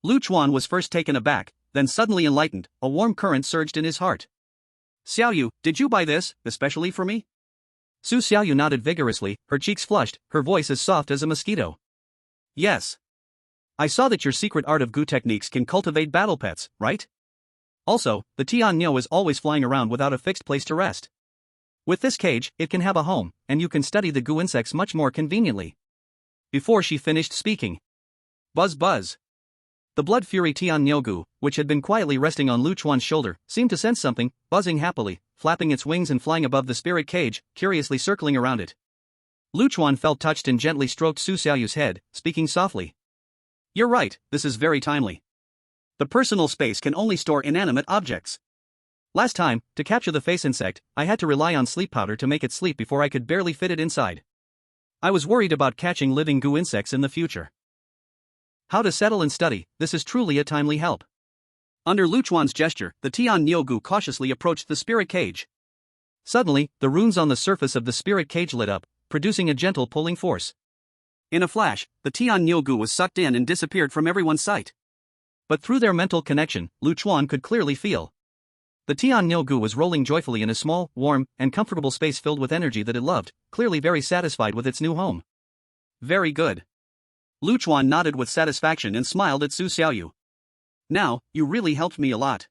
Lu Chuan was first taken aback, then suddenly enlightened. A warm current surged in his heart. Xiaoyu, did you buy this, especially for me? Su Xiaoyu nodded vigorously, her cheeks flushed, her voice as soft as a mosquito. Yes. I saw that your secret art of goo techniques can cultivate battle pets, right? Also, the Tian Nyo is always flying around without a fixed place to rest. With this cage, it can have a home, and you can study the goo insects much more conveniently. Before she finished speaking. Buzz buzz. The blood fury Tian Nyo goo, which had been quietly resting on Lu Chuan's shoulder, seemed to sense something, buzzing happily, flapping its wings and flying above the spirit cage, curiously circling around it. Lu Chuan felt touched and gently stroked Su Xiaoyu's head, speaking softly. You're right, this is very timely. The personal space can only store inanimate objects. Last time, to capture the face insect, I had to rely on sleep powder to make it sleep before I could barely fit it inside. I was worried about catching living goo insects in the future. How to settle and study, this is truly a timely help. Under Lu Chuan's gesture, the Tian Nyo goo cautiously approached the spirit cage. Suddenly, the runes on the surface of the spirit cage lit up, producing a gentle pulling force. In a flash, the Tian Nyo goo was sucked in and disappeared from everyone's sight. But through their mental connection, Lu Chuan could clearly feel. The Tian Nyo goo was rolling joyfully in a small, warm, and comfortable space filled with energy that it loved, clearly very satisfied with its new home. Very good. Lu Chuan nodded with satisfaction and smiled at Su Xiaoyu. Now, you really helped me a lot.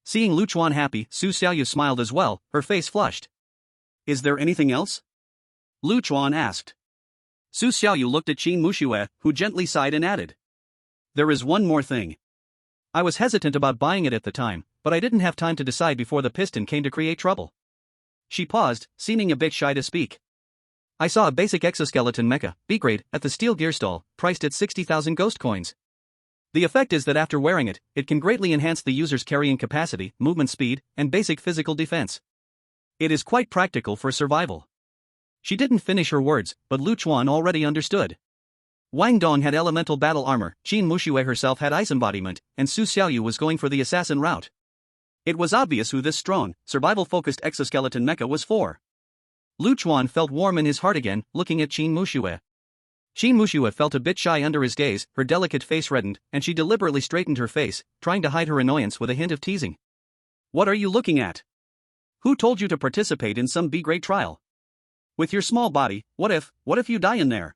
Seeing Lu Chuan happy, Su Xiaoyu smiled as well, her face flushed. Is there anything else? Lu Chuan asked. Su Xiaoyu looked at Qin Muxue, who gently sighed and added. There is one more thing. I was hesitant about buying it at the time, but I didn't have time to decide before the piston came to create trouble. She paused, seeming a bit shy to speak. I saw a basic exoskeleton mecha, B-grade, at the steel gear stall, priced at 60,000 ghost coins. The effect is that after wearing it, it can greatly enhance the user's carrying capacity, movement speed, and basic physical defense. It is quite practical for survival. She didn't finish her words, but Lu Chuan already understood. Wang Dong had elemental battle armor, Qin Muxue herself had ice embodiment, and Su Xiaoyu was going for the assassin route. It was obvious who this strong, survival-focused exoskeleton mecha was for. Lu Chuan felt warm in his heart again, looking at Qin Muxue. Qin Muxue felt a bit shy under his gaze, her delicate face reddened, and she deliberately straightened her face, trying to hide her annoyance with a hint of teasing. What are you looking at? Who told you to participate in some B-grade trial? With your small body, what if you die in there?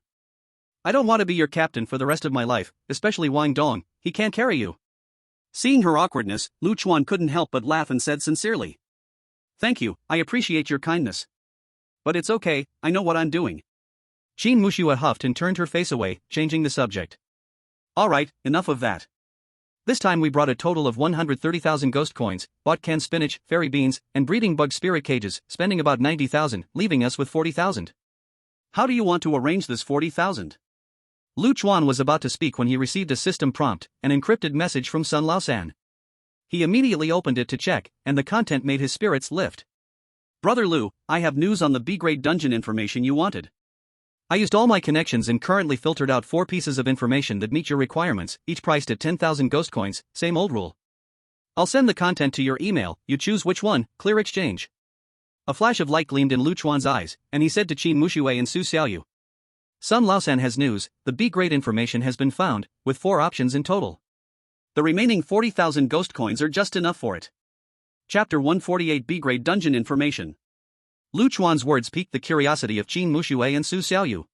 I don't want to be your captain for the rest of my life, especially Wang Dong, he can't carry you. Seeing her awkwardness, Lu Chuan couldn't help but laugh and said sincerely. Thank you, I appreciate your kindness. But it's okay, I know what I'm doing. Qin Muxue huffed and turned her face away, changing the subject. Alright, enough of that. This time we brought a total of 130,000 ghost coins, bought canned spinach, fairy beans, and breeding bug spirit cages, spending about 90,000, leaving us with 40,000. How do you want to arrange this 40,000? Lu Chuan was about to speak when he received a system prompt, an encrypted message from Sun Laosan. He immediately opened it to check, and the content made his spirits lift. Brother Lu, I have news on the B-grade dungeon information you wanted. I used all my connections and currently filtered out 4 pieces of information that meet your requirements, each priced at 10,000 ghost coins, same old rule. I'll send the content to your email, you choose which one, clear exchange. A flash of light gleamed in Lu Chuan's eyes, and he said to Qin Muxue and Su Xiaoyu. Sun Laosan has news, the B-grade information has been found, with 4 options in total. The remaining 40,000 ghost coins are just enough for it. Chapter 148 B-grade dungeon information. Lu Chuan's words piqued the curiosity of Qin Muxue and Su Xiaoyu.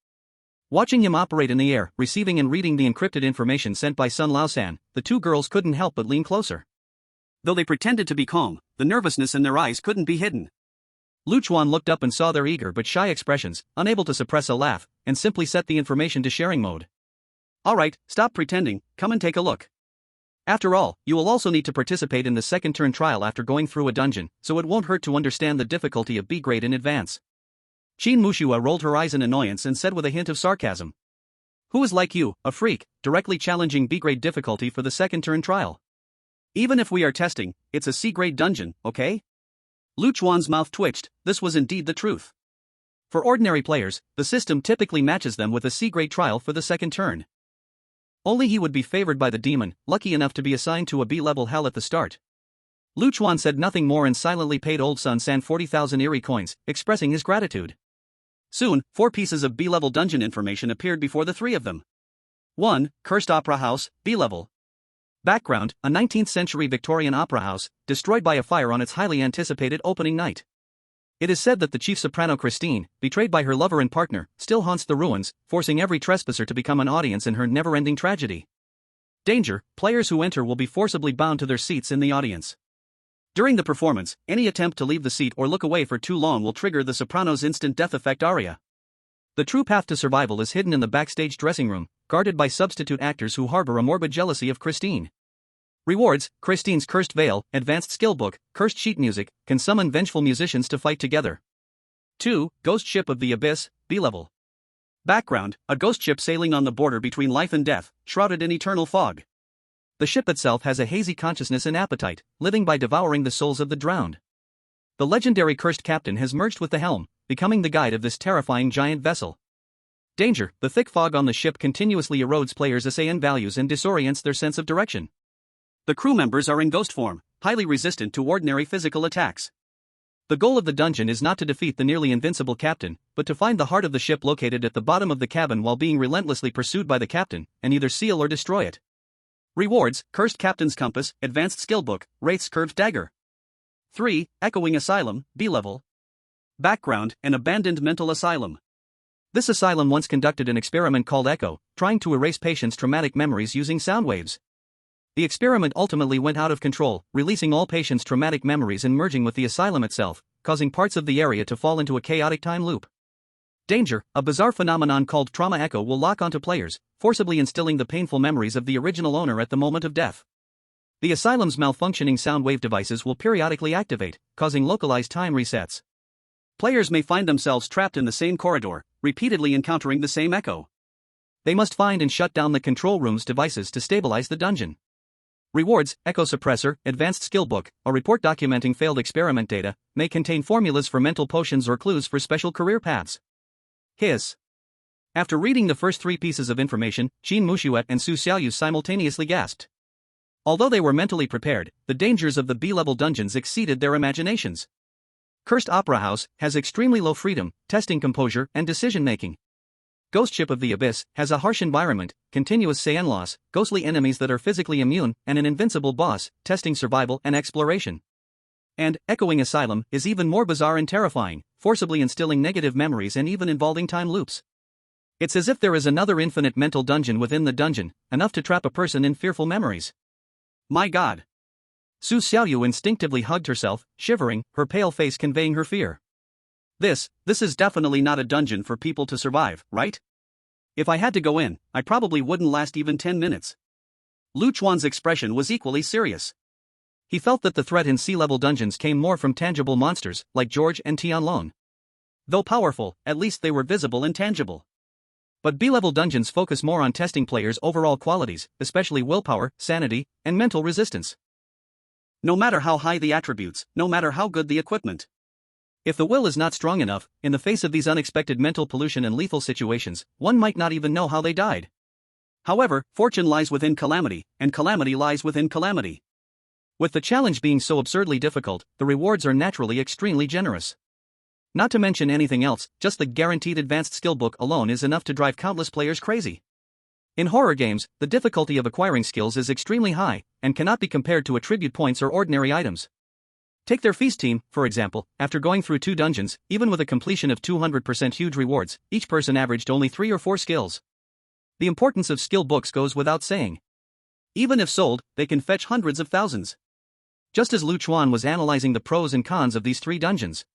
Watching him operate in the air, receiving and reading the encrypted information sent by Sun Laosan, the 2 girls couldn't help but lean closer. Though they pretended to be calm, the nervousness in their eyes couldn't be hidden. Lu Chuan looked up and saw their eager but shy expressions, unable to suppress a laugh, and simply set the information to sharing mode. Alright, stop pretending, come and take a look. After all, you will also need to participate in the second turn trial after going through a dungeon, so it won't hurt to understand the difficulty of B-grade in advance. Qin Muxue rolled her eyes in annoyance and said with a hint of sarcasm. Who is like you, a freak, directly challenging B-grade difficulty for the second turn trial? Even if we are testing, it's a C-grade dungeon, okay? Lu Chuan's mouth twitched. This was indeed the truth. For ordinary players, the system typically matches them with a C-grade trial for the second turn. Only he would be favored by the demon, lucky enough to be assigned to a B-level hell at the start. Lu Chuan said nothing more and silently paid Old Sun San 40,000 eerie coins, expressing his gratitude. Soon, 4 pieces of B-level dungeon information appeared before the 3 of them. 1. Cursed Opera House, B-level. Background: a 19th century Victorian opera house, destroyed by a fire on its highly anticipated opening night. It is said that the chief soprano Christine, betrayed by her lover and partner, still haunts the ruins, forcing every trespasser to become an audience in her never-ending tragedy. Danger: players who enter will be forcibly bound to their seats in the audience. During the performance, any attempt to leave the seat or look away for too long will trigger the soprano's instant death effect aria. The true path to survival is hidden in the backstage dressing room, guarded by substitute actors who harbor a morbid jealousy of Christine. Rewards: Christine's Cursed Veil, Advanced Skill Book, Cursed Sheet Music, can summon vengeful musicians to fight together. 2. Ghost Ship of the Abyss, B-level. Background: a ghost ship sailing on the border between life and death, shrouded in eternal fog. The ship itself has a hazy consciousness and appetite, living by devouring the souls of the drowned. The legendary cursed captain has merged with the helm, becoming the guide of this terrifying giant vessel. Danger: the thick fog on the ship continuously erodes players' Asayan values and disorients their sense of direction. The crew members are in ghost form, highly resistant to ordinary physical attacks. The goal of the dungeon is not to defeat the nearly invincible captain, but to find the heart of the ship located at the bottom of the cabin while being relentlessly pursued by the captain, and either seal or destroy it. Rewards: Cursed Captain's Compass, Advanced Skill Book, Wraith's Curved Dagger. 3. Echoing Asylum, B-level. Background: an abandoned mental asylum. This asylum once conducted an experiment called Echo, trying to erase patients' traumatic memories using sound waves. The experiment ultimately went out of control, releasing all patients' traumatic memories and merging with the asylum itself, causing parts of the area to fall into a chaotic time loop. Danger: a bizarre phenomenon called trauma echo will lock onto players, forcibly instilling the painful memories of the original owner at the moment of death. The asylum's malfunctioning sound wave devices will periodically activate, causing localized time resets. Players may find themselves trapped in the same corridor, repeatedly encountering the same echo. They must find and shut down the control room's devices to stabilize the dungeon. Rewards: Echo Suppressor, Advanced Skill Book, a report documenting failed experiment data, may contain formulas for mental potions or clues for special career paths. Hiss. After reading the first 3 pieces of information, Qin Mushuet and Su Xiaoyu simultaneously gasped. Although they were mentally prepared, the dangers of the B-level dungeons exceeded their imaginations. Cursed Opera House has extremely low freedom, testing composure, and decision-making. Ghost Ship of the Abyss has a harsh environment, continuous Saiyan loss, ghostly enemies that are physically immune, and an invincible boss, testing survival and exploration. And Echoing Asylum is even more bizarre and terrifying, forcibly instilling negative memories and even involving time loops. It's as if there is another infinite mental dungeon within the dungeon, enough to trap a person in fearful memories. My God! Su Xiaoyu instinctively hugged herself, shivering, her pale face conveying her fear. This is definitely not a dungeon for people to survive, right? If I had to go in, I probably wouldn't last even 10 minutes. Lu Chuan's expression was equally serious. He felt that the threat in C-level dungeons came more from tangible monsters, like George and Tianlong. Though powerful, at least they were visible and tangible. But B-level dungeons focus more on testing players' overall qualities, especially willpower, sanity, and mental resistance. No matter how high the attributes, no matter how good the equipment. If the will is not strong enough, in the face of these unexpected mental pollution and lethal situations, one might not even know how they died. However, fortune lies within calamity, and calamity lies within calamity. With the challenge being so absurdly difficult, the rewards are naturally extremely generous. Not to mention anything else, just the guaranteed advanced skill book alone is enough to drive countless players crazy. In horror games, the difficulty of acquiring skills is extremely high, and cannot be compared to attribute points or ordinary items. Take their feast team, for example. After going through 2 dungeons, even with a completion of 200% huge rewards, each person averaged only 3 or 4 skills. The importance of skill books goes without saying. Even if sold, they can fetch hundreds of thousands. Just as Lu Chuan was analyzing the pros and cons of these 3 dungeons.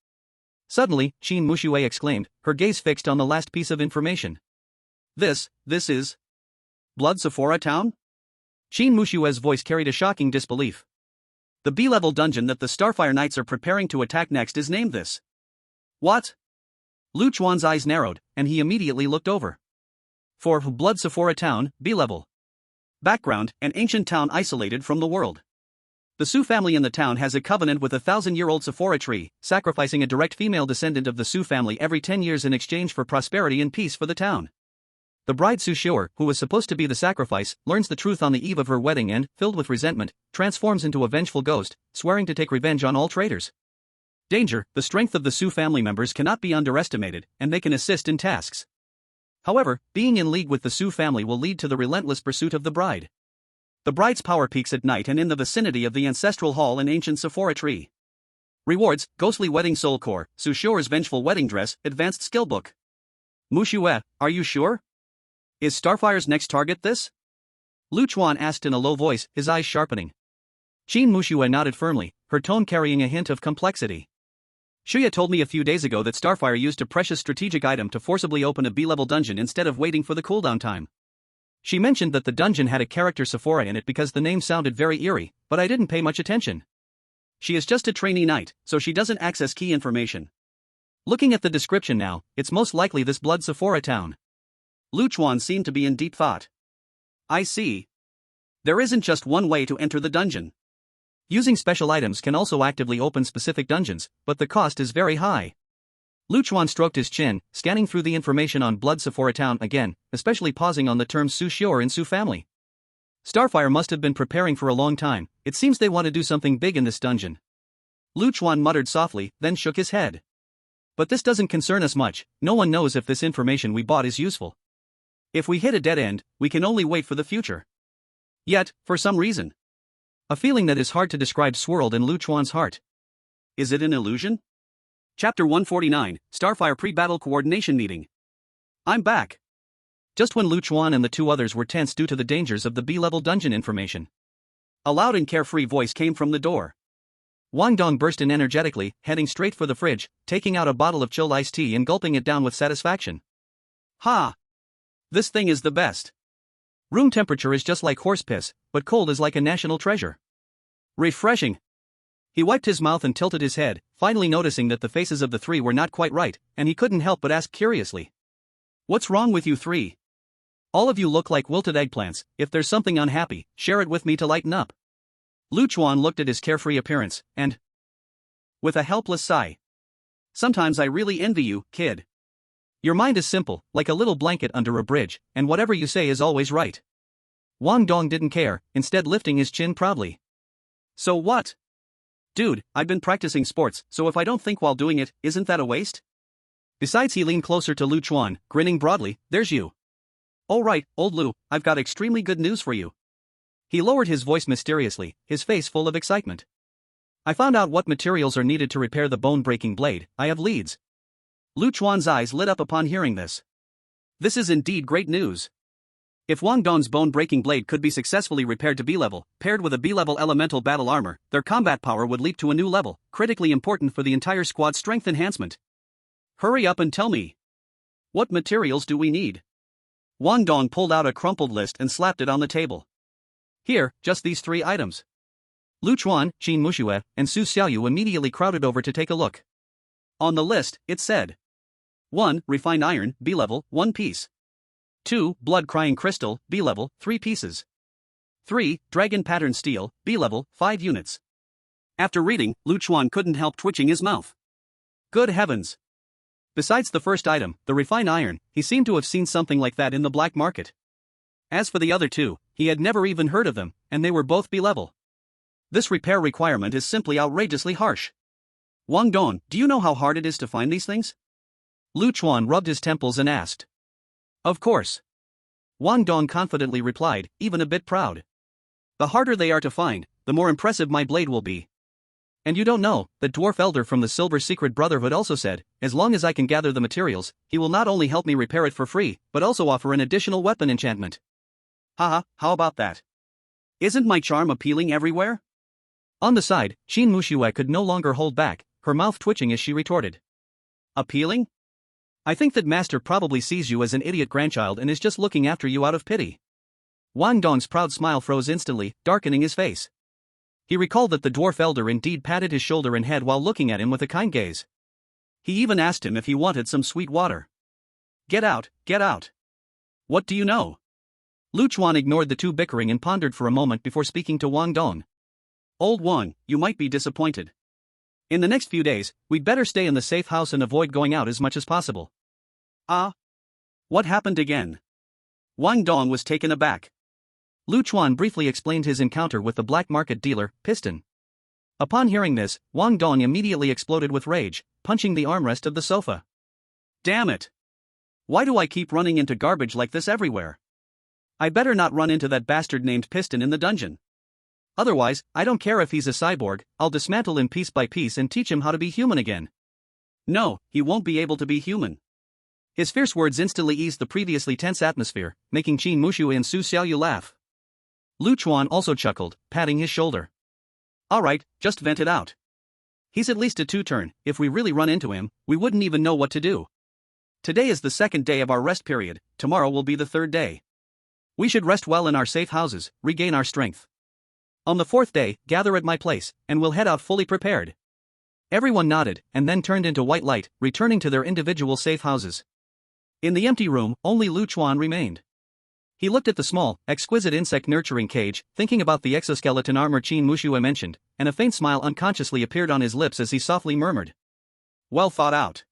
Suddenly, Qin Mushue exclaimed, her gaze fixed on the last piece of information. This is Blood Sephora Town? Qin Mushue's voice carried a shocking disbelief. The B-level dungeon that the Starfire Knights are preparing to attack next is named this. What? Lu Chuan's eyes narrowed, and he immediately looked over. For Blood Sephora Town, B-level. Background: an ancient town isolated from the world. The Su family in the town has a covenant with a 1,000-year-old Sephora tree, sacrificing a direct female descendant of the Su family every 10 years in exchange for prosperity and peace for the town. The bride Su Xior, who was supposed to be the sacrifice, learns the truth on the eve of her wedding and, filled with resentment, transforms into a vengeful ghost, swearing to take revenge on all traitors. Danger: the strength of the Su family members cannot be underestimated, and they can assist in tasks. However, being in league with the Su family will lead to the relentless pursuit of the bride. The bride's power peaks at night and in the vicinity of the ancestral hall and ancient Sephora tree. Rewards: ghostly wedding soul core, Su Xior's vengeful wedding dress, advanced skill book. Mushue, are you sure? Is Starfire's next target this? Lu Chuan asked in a low voice, his eyes sharpening. Qin Mushue nodded firmly, her tone carrying a hint of complexity. Shuya told me a few days ago that Starfire used a precious strategic item to forcibly open a B-level dungeon instead of waiting for the cooldown time. She mentioned that the dungeon had a character Sephora in it because the name sounded very eerie, but I didn't pay much attention. She is just a trainee knight, so she doesn't access key information. Looking at the description now, it's most likely this Blood Sephora town. Lu Chuan seemed to be in deep thought. I see. There isn't just one way to enter the dungeon. Using special items can also actively open specific dungeons, but the cost is very high. Lu Chuan stroked his chin, scanning through the information on Blood Sephora town again, especially pausing on the terms Su Xior and Su family. Starfire must have been preparing for a long time. It seems they want to do something big in this dungeon. Lu Chuan muttered softly, then shook his head. But this doesn't concern us much. No one knows if this information we bought is useful. If we hit a dead end, we can only wait for the future. Yet, for some reason, a feeling that is hard to describe swirled in Lu Chuan's heart. Is it an illusion? Chapter 149, Starfire Pre-Battle Coordination Meeting. I'm back. Just when Lu Chuan and the two others were tense due to the dangers of the B-level dungeon information, a loud and carefree voice came from the door. Wang Dong burst in energetically, heading straight for the fridge, taking out a bottle of chilled iced tea and gulping it down with satisfaction. Ha! This thing is the best. Room temperature is just like horse piss, but cold is like a national treasure. Refreshing. He wiped his mouth and tilted his head, finally noticing that the faces of the three were not quite right, and he couldn't help but ask curiously. What's wrong with you three? All of you look like wilted eggplants. If there's something unhappy, share it with me to lighten up. Lu Chuan looked at his carefree appearance, and, with a helpless sigh, sometimes I really envy you, kid. Your mind is simple, like a little blanket under a bridge, and whatever you say is always right. Wang Dong didn't care, instead lifting his chin proudly. So what? Dude, I've been practicing sports, so if I don't think while doing it, isn't that a waste? Besides, he leaned closer to Lu Chuan, grinning broadly. There's you. All right, old Lu, I've got extremely good news for you. He lowered his voice mysteriously, his face full of excitement. I found out what materials are needed to repair the bone-breaking blade. I have leads. Lu Chuan's eyes lit up upon hearing this. This is indeed great news. If Wang Dong's bone-breaking blade could be successfully repaired to B-level, paired with a B-level elemental battle armor, their combat power would leap to a new level, critically important for the entire squad's strength enhancement. Hurry up and tell me. What materials do we need? Wang Dong pulled out a crumpled list and slapped it on the table. Here, just these 3 items. Lu Chuan, Qin Mushue, and Su Xiaoyu immediately crowded over to take a look. On the list, it said 1. Refined iron, B-level, 1 piece. 2. Blood-crying crystal, B-level, 3 pieces. 3. Dragon pattern steel, B-level, 5 units. After reading, Lu Chuan couldn't help twitching his mouth. Good heavens! Besides the first item, the refined iron, he seemed to have seen something like that in the black market. As for the other 2, he had never even heard of them, and they were both B-level. This repair requirement is simply outrageously harsh. Wang Dong, do you know how hard it is to find these things? Lu Chuan rubbed his temples and asked. Of course. Wang Dong confidently replied, even a bit proud. The harder they are to find, the more impressive my blade will be. And you don't know, the dwarf elder from the Silver Secret Brotherhood also said, as long as I can gather the materials, he will not only help me repair it for free, but also offer an additional weapon enchantment. Haha, how about that? Isn't my charm appealing everywhere? On the side, Qin Mushue could no longer hold back, her mouth twitching as she retorted. Appealing? I think that Master probably sees you as an idiot grandchild and is just looking after you out of pity. Wang Dong's proud smile froze instantly, darkening his face. He recalled that the dwarf elder indeed patted his shoulder and head while looking at him with a kind gaze. He even asked him if he wanted some sweet water. Get out, get out. What do you know? Lu Chuan ignored the two bickering and pondered for a moment before speaking to Wang Dong. Old Wang, you might be disappointed. In the next few days, we'd better stay in the safe house and avoid going out as much as possible. Ah? What happened again? Wang Dong was taken aback. Lu Chuan briefly explained his encounter with the black market dealer, Piston. Upon hearing this, Wang Dong immediately exploded with rage, punching the armrest of the sofa. Damn it! Why do I keep running into garbage like this everywhere? I better not run into that bastard named Piston in the dungeon. Otherwise, I don't care if he's a cyborg, I'll dismantle him piece by piece and teach him how to be human again. No, he won't be able to be human. His fierce words instantly eased the previously tense atmosphere, making Qin Mushui and Su Xiaoyu laugh. Lu Chuan also chuckled, patting his shoulder. Alright, just vent it out. He's at least a two-turn, if we really run into him, we wouldn't even know what to do. Today is the second day of our rest period, tomorrow will be the third day. We should rest well in our safe houses, regain our strength. On the fourth day, gather at my place, and we'll head out fully prepared. Everyone nodded, and then turned into white light, returning to their individual safe houses. In the empty room, only Lu Chuan remained. He looked at the small, exquisite insect nurturing cage, thinking about the exoskeleton armor Qin Mushui mentioned, and a faint smile unconsciously appeared on his lips as he softly murmured. Well thought out.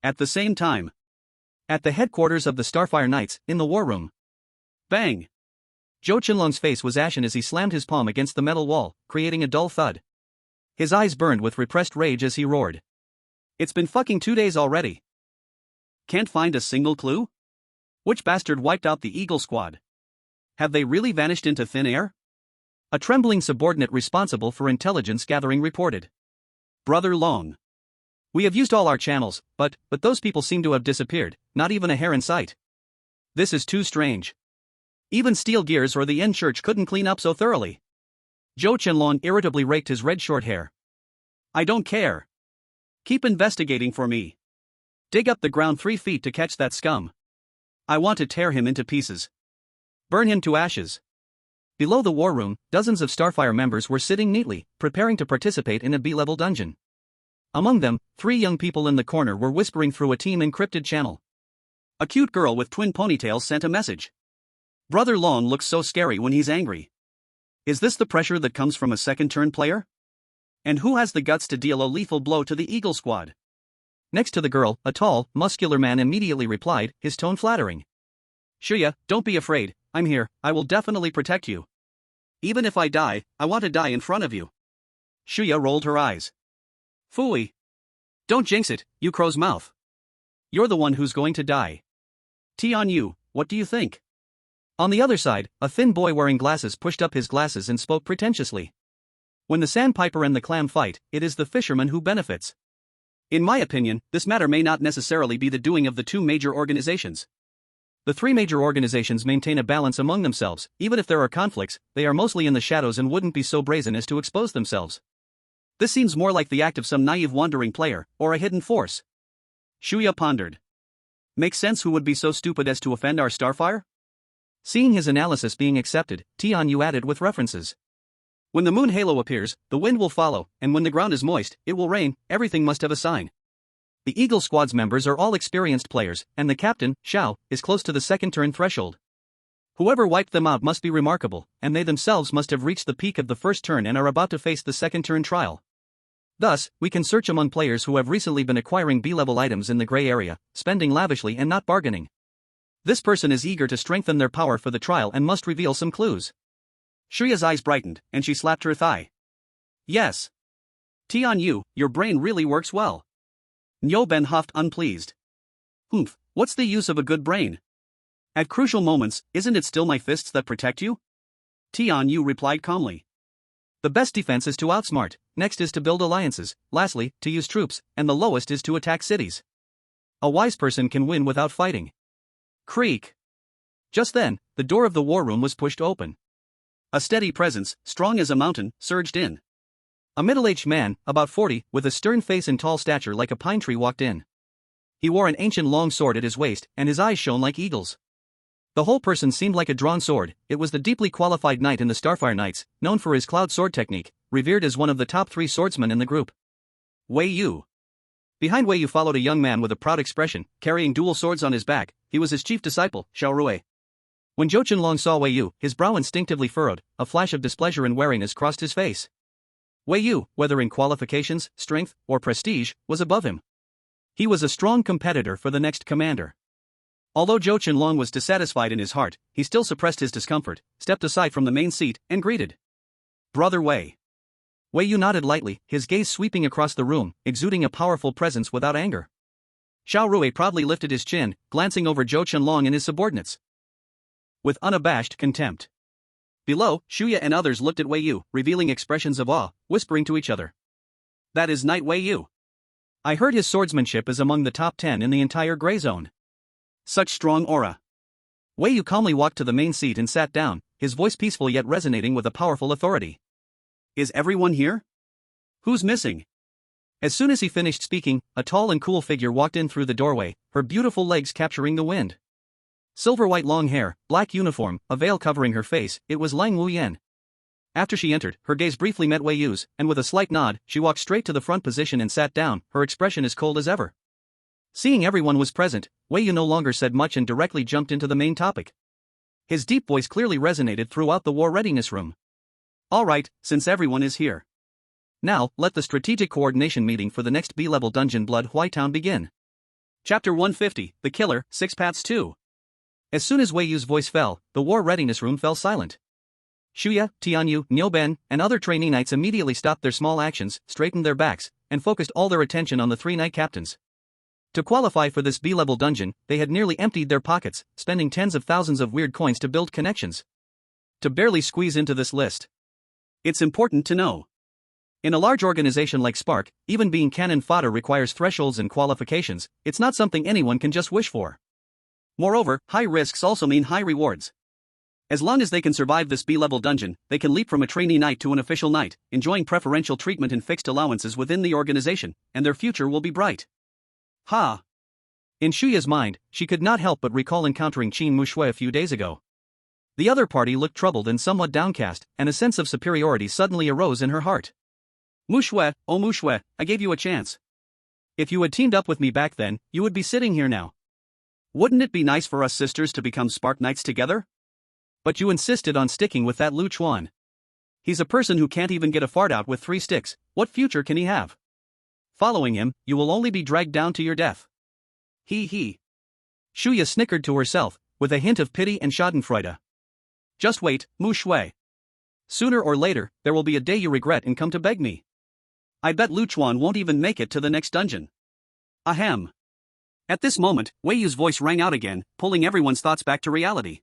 At the same time, at the headquarters of the Starfire Knights, in the war room. Bang! Zhou Qinlong's face was ashen as he slammed his palm against the metal wall, creating a dull thud. His eyes burned with repressed rage as he roared. It's been fucking 2 days already. Can't find a single clue? Which bastard wiped out the Eagle Squad? Have they really vanished into thin air? A trembling subordinate responsible for intelligence gathering reported. Brother Long. We have used all our channels, but those people seem to have disappeared, not even a hair in sight. This is too strange. Even Steel Gears or the N Church couldn't clean up so thoroughly. Zhou Qinlong irritably raked his red short hair. I don't care. Keep investigating for me. Dig up the ground 3 feet to catch that scum. I want to tear him into pieces. Burn him to ashes. Below the war room, dozens of Starfire members were sitting neatly, preparing to participate in a B-level dungeon. Among them, 3 young people in the corner were whispering through a team-encrypted channel. A cute girl with twin ponytails sent a message. Brother Long looks so scary when he's angry. Is this the pressure that comes from a second-turn player? And who has the guts to deal a lethal blow to the Eagle Squad? Next to the girl, a tall, muscular man immediately replied, his tone flattering. Shuya, don't be afraid, I'm here, I will definitely protect you. Even if I die, I want to die in front of you. Shuya rolled her eyes. Phooey. Don't jinx it, you crow's mouth. You're the one who's going to die. Tian Yu, what do you think? On the other side, a thin boy wearing glasses pushed up his glasses and spoke pretentiously. When the sandpiper and the clam fight, it is the fisherman who benefits. In my opinion, this matter may not necessarily be the doing of the 2 major organizations. The 3 major organizations maintain a balance among themselves, even if there are conflicts, they are mostly in the shadows and wouldn't be so brazen as to expose themselves. This seems more like the act of some naive wandering player, or a hidden force. Shuya pondered. Makes sense who would be so stupid as to offend our Starfire? Seeing his analysis being accepted, Tian Yu added with references. When the moon halo appears, the wind will follow, and when the ground is moist, it will rain, everything must have a sign. The Eagle Squad's members are all experienced players, and the captain, Xiao, is close to the second-turn threshold. Whoever wiped them out must be remarkable, and they themselves must have reached the peak of the first turn and are about to face the second-turn trial. Thus, we can search among players who have recently been acquiring B-level items in the gray area, spending lavishly and not bargaining. This person is eager to strengthen their power for the trial and must reveal some clues. Shuya's eyes brightened, and she slapped her thigh. Yes. Tian Yu, your brain really works well. Niu Ben huffed unpleased. Humph, what's the use of a good brain? At crucial moments, isn't it still my fists that protect you? Tian Yu replied calmly. The best defense is to outsmart, next is to build alliances, lastly, to use troops, and the lowest is to attack cities. A wise person can win without fighting. Creak. Just then, the door of the war room was pushed open. A steady presence, strong as a mountain, surged in. A middle-aged man, about 40, with a stern face and tall stature like a pine tree walked in. He wore an ancient long sword at his waist, and his eyes shone like eagles. The whole person seemed like a drawn sword. It was the deeply qualified knight in the Starfire Knights, known for his cloud sword technique, revered as one of the top 3 swordsmen in the group. Wei Yu. Behind Wei Yu followed a young man with a proud expression, carrying dual swords on his back. He was his chief disciple, Xiao Rui. When Zhou Qinlong saw Wei Yu, his brow instinctively furrowed, a flash of displeasure and wariness crossed his face. Wei Yu, whether in qualifications, strength, or prestige, was above him. He was a strong competitor for the next commander. Although Zhou Qinlong was dissatisfied in his heart, he still suppressed his discomfort, stepped aside from the main seat, and greeted. Brother Wei. Wei Yu nodded lightly, his gaze sweeping across the room, exuding a powerful presence without anger. Xiao Rui proudly lifted his chin, glancing over Zhou Qinlong and his subordinates with unabashed contempt. Below, Shuya and others looked at Wei Yu, revealing expressions of awe, whispering to each other. That is Knight Wei Yu. I heard his swordsmanship is among the top 10 in the entire Grey Zone. Such strong aura. Wei Yu calmly walked to the main seat and sat down, his voice peaceful yet resonating with a powerful authority. Is everyone here? Who's missing? As soon as he finished speaking, a tall and cool figure walked in through the doorway, her beautiful legs capturing the wind. Silver-white long hair, black uniform, a veil covering her face, it was Lang Wuyan. After she entered, her gaze briefly met Wei Yu's, and with a slight nod, she walked straight to the front position and sat down, her expression as cold as ever. Seeing everyone was present, Wei Yu no longer said much and directly jumped into the main topic. His deep voice clearly resonated throughout the war readiness room. All right, since everyone is here. Now, let the strategic coordination meeting for the next B-level dungeon Blood Huaitown begin. Chapter 150, The Killer, 6 Paths 2. As soon as Wei Yu's voice fell, the war readiness room fell silent. Shuya, Tianyu, Niuban, and other trainee knights immediately stopped their small actions, straightened their backs, and focused all their attention on the 3 knight captains. To qualify for this B-level dungeon, they had nearly emptied their pockets, spending tens of thousands of weird coins to build connections. To barely squeeze into this list. It's important to know. In a large organization like Spark, even being cannon fodder requires thresholds and qualifications, it's not something anyone can just wish for. Moreover, high risks also mean high rewards. As long as they can survive this B-level dungeon, they can leap from a trainee knight to an official knight, enjoying preferential treatment and fixed allowances within the organization, and their future will be bright. Ha! In Shuya's mind, she could not help but recall encountering Qin Mushui a few days ago. The other party looked troubled and somewhat downcast, and a sense of superiority suddenly arose in her heart. Mushui, oh Mushui, I gave you a chance. If you had teamed up with me back then, you would be sitting here now. Wouldn't it be nice for us sisters to become Spark Knights together? But you insisted on sticking with that Lu Chuan. He's a person who can't even get a fart out with 3 sticks, what future can he have? Following him, you will only be dragged down to your death. He. Shuya snickered to herself, with a hint of pity and schadenfreude. Just wait, Mu Shui. Sooner or later, there will be a day you regret and come to beg me. I bet Lu Chuan won't even make it to the next dungeon. Ahem. At this moment, Wei Yu's voice rang out again, pulling everyone's thoughts back to reality.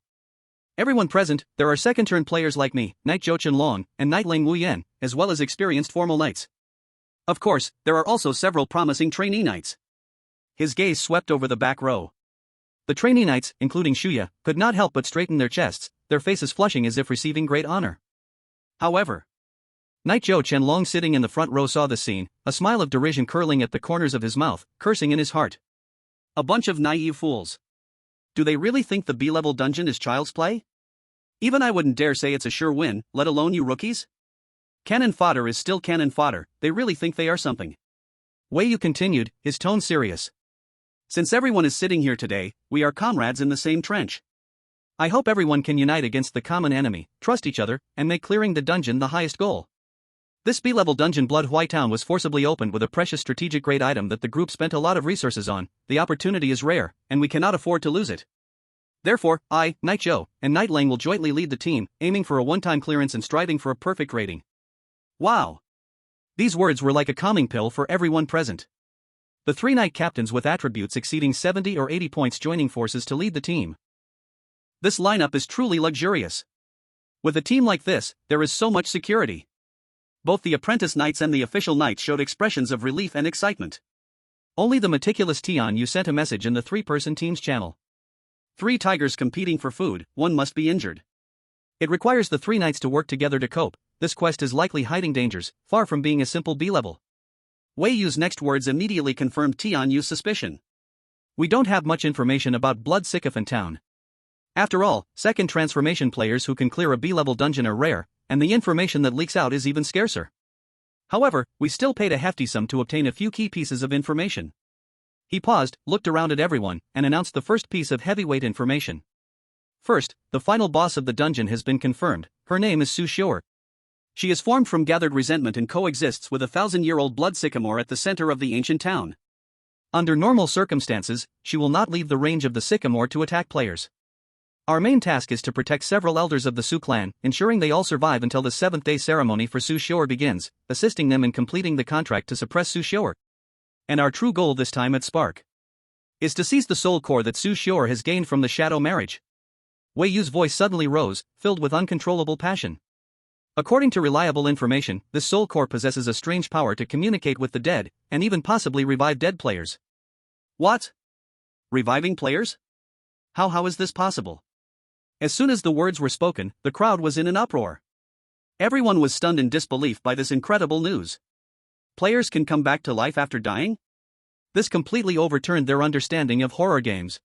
Everyone present, there are second-turn players like me, Knight Zhou Qinlong, and Knight Lang Wuyan, as well as experienced formal knights. Of course, there are also several promising trainee knights. His gaze swept over the back row. The trainee knights, including Shuya, could not help but straighten their chests, their faces flushing as if receiving great honor. However, Knight Zhou Qinlong sitting in the front row saw the scene, a smile of derision curling at the corners of his mouth, cursing in his heart. A bunch of naive fools. Do they really think the B-level dungeon is child's play? Even I wouldn't dare say it's a sure win, let alone you rookies. Cannon fodder is still cannon fodder, they really think they are something. Wei Yu continued, his tone serious. Since everyone is sitting here today, we are comrades in the same trench. I hope everyone can unite against the common enemy, trust each other, and make clearing the dungeon the highest goal. This B-level dungeon Blood Huaitown was forcibly opened with a precious strategic grade item that the group spent a lot of resources on. The opportunity is rare, and we cannot afford to lose it. Therefore, I, Knight Zhou, and Knight Lang will jointly lead the team, aiming for a one-time clearance and striving for a perfect rating. Wow! These words were like a calming pill for everyone present. The 3 knight captains with attributes exceeding 70 or 80 points joining forces to lead the team. This lineup is truly luxurious. With a team like this, there is so much security. Both the apprentice knights and the official knights showed expressions of relief and excitement. Only the meticulous Tianyu sent a message in the 3-person team's channel. 3 tigers competing for food, one must be injured. It requires the 3 knights to work together to cope. This quest is likely hiding dangers, far from being a simple B-level. Wei Yu's next words immediately confirmed Tianyu's suspicion. We don't have much information about Blood Sycophant Town. After all, second transformation players who can clear a B-level dungeon are rare, and the information that leaks out is even scarcer. However, we still paid a hefty sum to obtain a few key pieces of information. He paused, looked around at everyone, and announced the first piece of heavyweight information. First, the final boss of the dungeon has been confirmed. Her name is Su Xior. She is formed from gathered resentment and coexists with a 1,000-year-old blood sycamore at the center of the ancient town. Under normal circumstances, she will not leave the range of the sycamore to attack players. Our main task is to protect several elders of the Su clan, ensuring they all survive until the 7th-day ceremony for Su Xior begins, assisting them in completing the contract to suppress Su Xior. And our true goal this time at Spark is to seize the soul core that Su Xior has gained from the shadow marriage. Wei Yu's voice suddenly rose, filled with uncontrollable passion. According to reliable information, this soul core possesses a strange power to communicate with the dead, and even possibly revive dead players. What? Reviving players? How is this possible? As soon as the words were spoken, the crowd was in an uproar. Everyone was stunned in disbelief by this incredible news. Players can come back to life after dying? This completely overturned their understanding of horror games.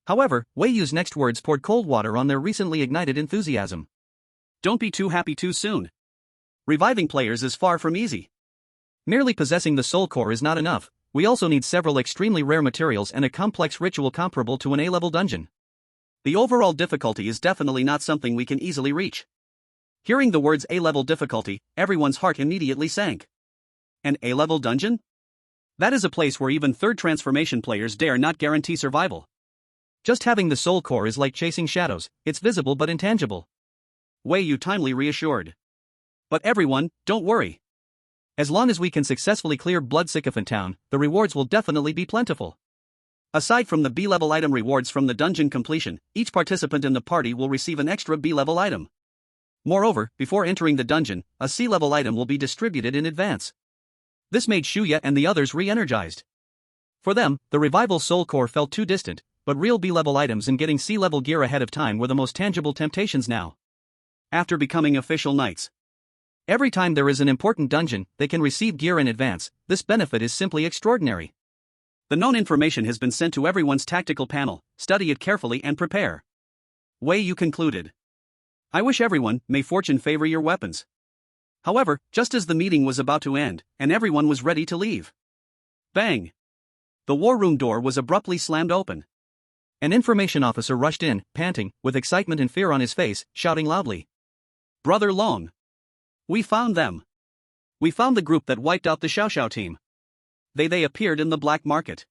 However, Wei Yu's next words poured cold water on their recently ignited enthusiasm. Don't be too happy too soon. Reviving players is far from easy. Merely possessing the soul core is not enough. We also need several extremely rare materials and a complex ritual comparable to an A-level dungeon. The overall difficulty is definitely not something we can easily reach. Hearing the words A-level difficulty, everyone's heart immediately sank. An A-level dungeon? That is a place where even third transformation players dare not guarantee survival. Just having the soul core is like chasing shadows, it's visible but intangible. Wei Yu timely reassured. But everyone, don't worry. As long as we can successfully clear Blood Sycophant Town, the rewards will definitely be plentiful. Aside from the B-level item rewards from the dungeon completion, each participant in the party will receive an extra B-level item. Moreover, before entering the dungeon, a C-level item will be distributed in advance. This made Shuya and the others re-energized. For them, the revival soul core felt too distant, but real B-level items and getting C-level gear ahead of time were the most tangible temptations now. After becoming official knights, every time there is an important dungeon, they can receive gear in advance. This benefit is simply extraordinary. The known information has been sent to everyone's tactical panel. Study it carefully and prepare. Wei Yu concluded. I wish everyone, may fortune favor your weapons. However, just as the meeting was about to end, and everyone was ready to leave, bang! The war room door was abruptly slammed open. An information officer rushed in, panting, with excitement and fear on his face, shouting loudly. Brother Long! We found them! We found the group that wiped out the Xiao team. They appeared in the black market.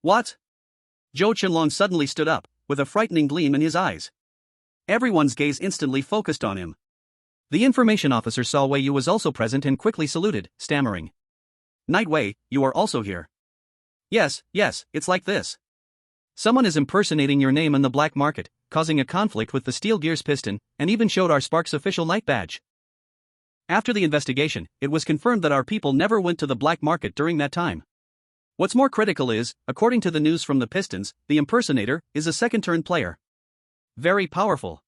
What? Zhou Qinlong suddenly stood up, with a frightening gleam in his eyes. Everyone's gaze instantly focused on him. The information officer saw Wei Yu was also present and quickly saluted, stammering. Knight Wei, you are also here. Yes, it's like this. Someone is impersonating your name in the black market, causing a conflict with the Steel Gears Piston, and even showed our Spark's official knight badge. After the investigation, it was confirmed that our people never went to the black market during that time. What's more critical is, according to the news from the Pistons, the impersonator is a second-turn player. Very powerful.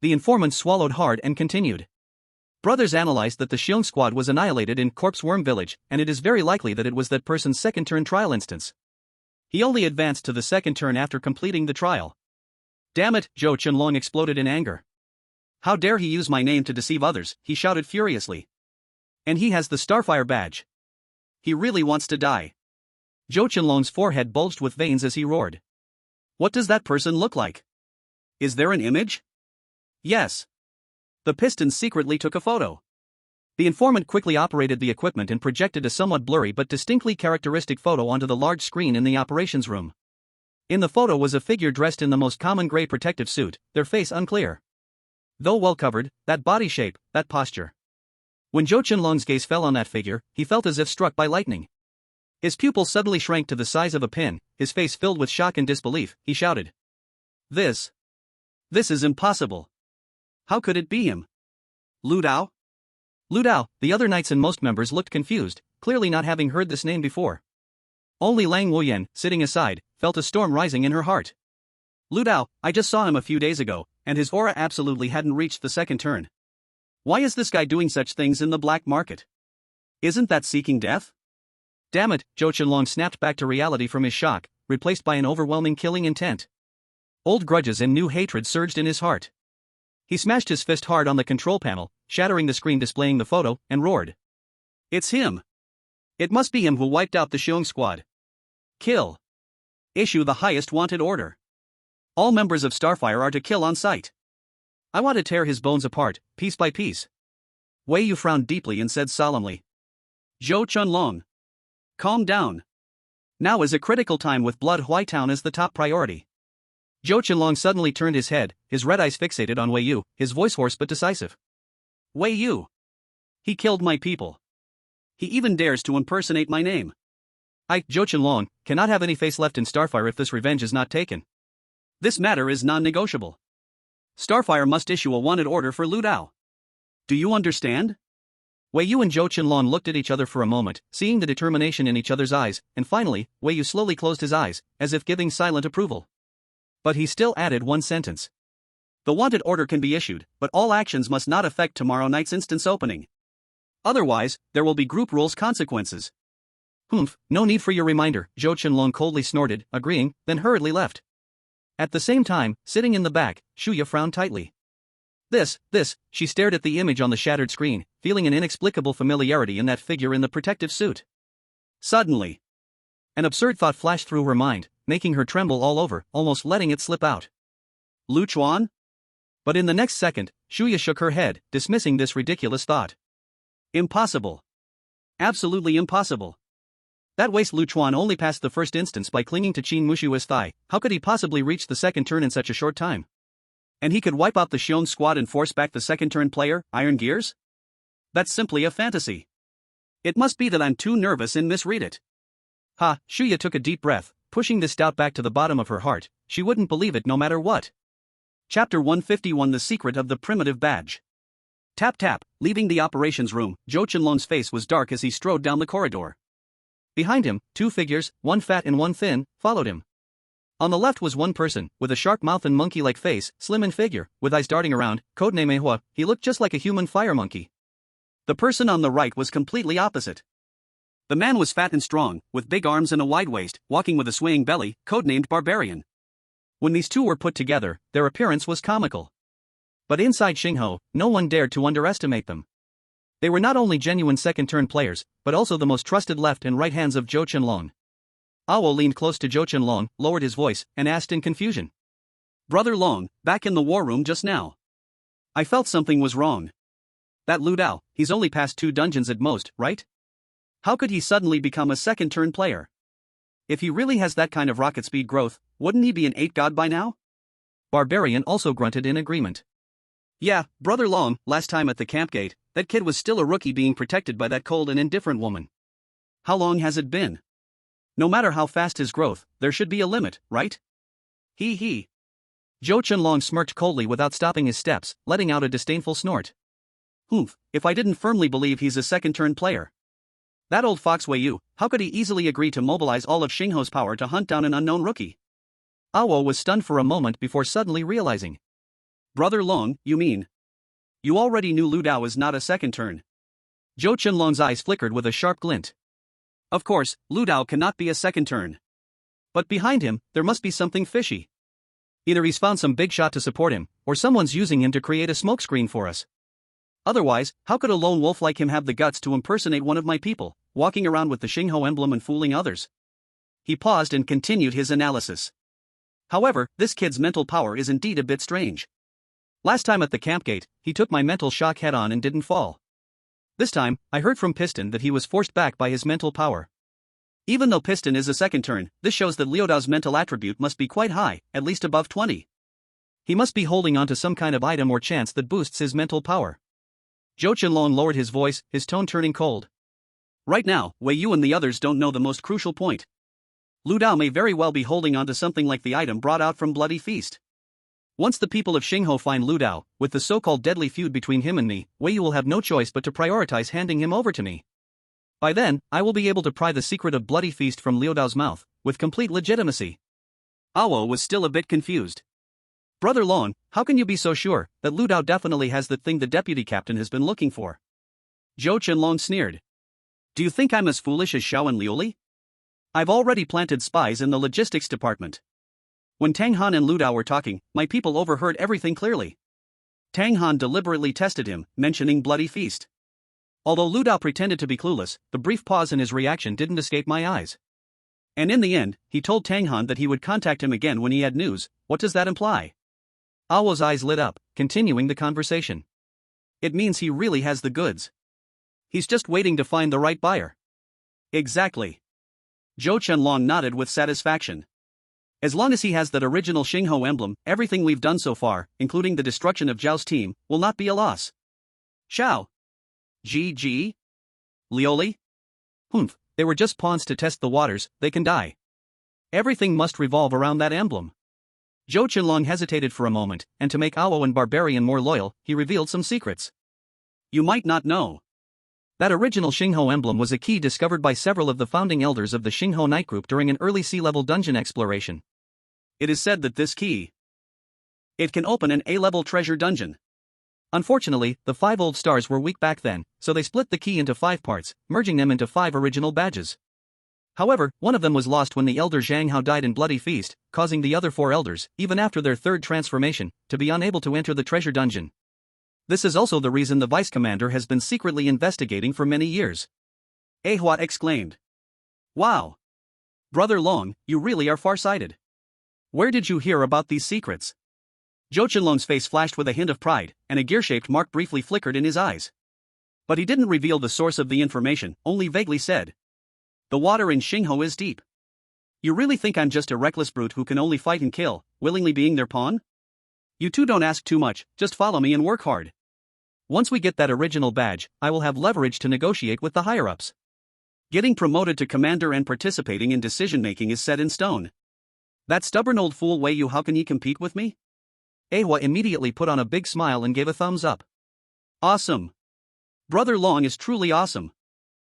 The informant swallowed hard and continued. Brothers analyzed that the Xiong squad was annihilated in Corpse Worm Village, and it is very likely that it was that person's second-turn trial instance. He only advanced to the second turn after completing the trial. Damn it, Zhou Qinlong exploded in anger. How dare he use my name to deceive others, he shouted furiously. And he has the Starfire badge. He really wants to die. Zhou Qinlong's forehead bulged with veins as he roared. What does that person look like? Is there an image? Yes. The Pistons secretly took a photo. The informant quickly operated the equipment and projected a somewhat blurry but distinctly characteristic photo onto the large screen in the operations room. In the photo was a figure dressed in the most common gray protective suit, their face unclear. Though well covered, that body shape, that posture. When Zhou Qinlong's gaze fell on that figure, he felt as if struck by lightning. His pupil suddenly shrank to the size of a pin, his face filled with shock and disbelief, he shouted. This is impossible. How could it be him? Lu Dao? Lu Dao, the other knights and most members looked confused, clearly not having heard this name before. Only Lang Wuyan, sitting aside, felt a storm rising in her heart. Lu Dao, I just saw him a few days ago, and his aura absolutely hadn't reached the second turn. Why is this guy doing such things in the black market? Isn't that seeking death? Damn it, Zhou Qinlong snapped back to reality from his shock, replaced by an overwhelming killing intent. Old grudges and new hatred surged in his heart. He smashed his fist hard on the control panel, shattering the screen displaying the photo, and roared. It's him! It must be him who wiped out the Xiong squad. Kill. Issue the highest wanted order. All members of Starfire are to kill on sight. I want to tear his bones apart, piece by piece. Wei Yu frowned deeply and said solemnly. Zhou Chunlong. Calm down. Now is a critical time with Blood Huaitown as the top priority. Zhou Chunlong suddenly turned his head, his red eyes fixated on Wei Yu, his voice hoarse but decisive. Wei Yu. He killed my people. He even dares to impersonate my name. Zhou Chunlong, cannot have any face left in Starfire if this revenge is not taken. This matter is non-negotiable. Starfire must issue a wanted order for Lu Dao. Do you understand? Wei Yu and Zhou Chunlong looked at each other for a moment, seeing the determination in each other's eyes, and finally, Wei Yu slowly closed his eyes, as if giving silent approval. But he still added one sentence. The wanted order can be issued, but all actions must not affect tomorrow night's instance opening. Otherwise, there will be group rules consequences. Humph, no need for your reminder, Zhou Chunlong coldly snorted, agreeing, then hurriedly left. At the same time, sitting in the back, Shuya frowned tightly. This, she stared at the image on the shattered screen, feeling an inexplicable familiarity in that figure in the protective suit. Suddenly, an absurd thought flashed through her mind, making her tremble all over, almost letting it slip out. Lu Chuan? But in the next second, Shuya shook her head, dismissing this ridiculous thought. Impossible. Absolutely impossible. That waste Lu Chuan only passed the first instance by clinging to Qin Mushua's thigh. How could he possibly reach the second turn in such a short time? And he could wipe out the Xion squad and force back the second turn player, Iron Gears? That's simply a fantasy. It must be that I'm too nervous and misread it. Shuya took a deep breath, pushing this doubt back to the bottom of her heart. She wouldn't believe it no matter what. Chapter 151 The Secret of the Primitive Badge. Tap tap, leaving the operations room, Zhou Chunlong's face was dark as he strode down the corridor. Behind him, two figures, one fat and one thin, followed him. On the left was one person, with a sharp mouth and monkey-like face, slim in figure, with eyes darting around, codename Mehua. He looked just like a human fire monkey. The person on the right was completely opposite. The man was fat and strong, with big arms and a wide waist, walking with a swaying belly, codenamed Barbarian. When these two were put together, their appearance was comical. But inside Xingho, no one dared to underestimate them. They were not only genuine second-turn players, but also the most trusted left and right hands of Zhou Chunlong. Awo leaned close to Zhou Chunlong, lowered his voice, and asked in confusion. Brother Long, back in the war room just now. I felt something was wrong. That Lu Dao, he's only passed 2 dungeons at most, right? How could he suddenly become a second-turn player? If he really has that kind of rocket speed growth, wouldn't he be an 8 god by now? Barbarian also grunted in agreement. Yeah, Brother Long, last time at the campgate, that kid was still a rookie being protected by that cold and indifferent woman. How long has it been? No matter how fast his growth, there should be a limit, right? He. Zhou Chunlong smirked coldly without stopping his steps, letting out a disdainful snort. Humph, if I didn't firmly believe he's a second-turn player. That old fox Wei Yu, how could he easily agree to mobilize all of Xingho's power to hunt down an unknown rookie? Awo was stunned for a moment before suddenly realizing. Brother Long, you mean? You already knew Lu Dao is not a second turn. Zhou Chunlong's eyes flickered with a sharp glint. Of course, Lu Dao cannot be a second turn. But behind him, there must be something fishy. Either he's found some big shot to support him, or someone's using him to create a smokescreen for us. Otherwise, how could a lone wolf like him have the guts to impersonate one of my people, walking around with the Xingho emblem and fooling others? He paused and continued his analysis. However, this kid's mental power is indeed a bit strange. Last time at the campgate, he took my mental shock head-on and didn't fall. This time, I heard from Piston that he was forced back by his mental power. Even though Piston is a second turn, this shows that Liu Dao's mental attribute must be quite high, at least above 20. He must be holding on to some kind of item or chance that boosts his mental power. Zhou Chunlong lowered his voice, his tone turning cold. Right now, Wei Yu and the others don't know the most crucial point. Lu Dao may very well be holding on to something like the item brought out from Bloody Feast. Once the people of Xingho find Lu Dao, with the so-called deadly feud between him and me, Wei Yu will have no choice but to prioritize handing him over to me. By then, I will be able to pry the secret of Bloody Feast from Liu Dao's mouth, with complete legitimacy. Awo was still a bit confused. Brother Long, how can you be so sure that Lu Dao definitely has the thing the deputy captain has been looking for? Zhou Chunlong sneered. Do you think I'm as foolish as Xiao and Liuli? I've already planted spies in the logistics department. When Tang Han and Lu Dao were talking, my people overheard everything clearly. Tang Han deliberately tested him, mentioning Bloody Feast. Although Lu Dao pretended to be clueless, the brief pause in his reaction didn't escape my eyes. And in the end, he told Tang Han that he would contact him again when he had news. What does that imply? Awo's eyes lit up, continuing the conversation. It means he really has the goods. He's just waiting to find the right buyer. Exactly. Zhou Qianlong nodded with satisfaction. As long as he has that original Xingho emblem, everything we've done so far, including the destruction of Zhao's team, will not be a loss. Xiao. GG? Lioli? Humph, they were just pawns to test the waters, they can die. Everything must revolve around that emblem. Zhou Qianlong hesitated for a moment, and to make Awo and Barbarian more loyal, he revealed some secrets. You might not know. That original Xingho emblem was a key discovered by several of the founding elders of the Xingho Knight Group during an early sea-level dungeon exploration. It is said that this key, it can open an A-level treasure dungeon. Unfortunately, the 5 old stars were weak back then, so they split the key into 5 parts, merging them into 5 original badges. However, one of them was lost when the elder Zhang Hao died in bloody feast, causing the other 4 elders, even after their 3rd transformation, to be unable to enter the treasure dungeon. This is also the reason the vice commander has been secretly investigating for many years. Ahua exclaimed. Wow! Brother Long, you really are far-sighted. Where did you hear about these secrets? Zhou Qianlong's face flashed with a hint of pride, and a gear-shaped mark briefly flickered in his eyes. But he didn't reveal the source of the information, only vaguely said. The water in Xingho is deep. You really think I'm just a reckless brute who can only fight and kill, willingly being their pawn? You two don't ask too much, just follow me and work hard. Once we get that original badge, I will have leverage to negotiate with the higher-ups. Getting promoted to commander and participating in decision-making is set in stone. That stubborn old fool Wei Yu, how can he compete with me? Ahua immediately put on a big smile and gave a thumbs up. Awesome. Brother Long is truly awesome.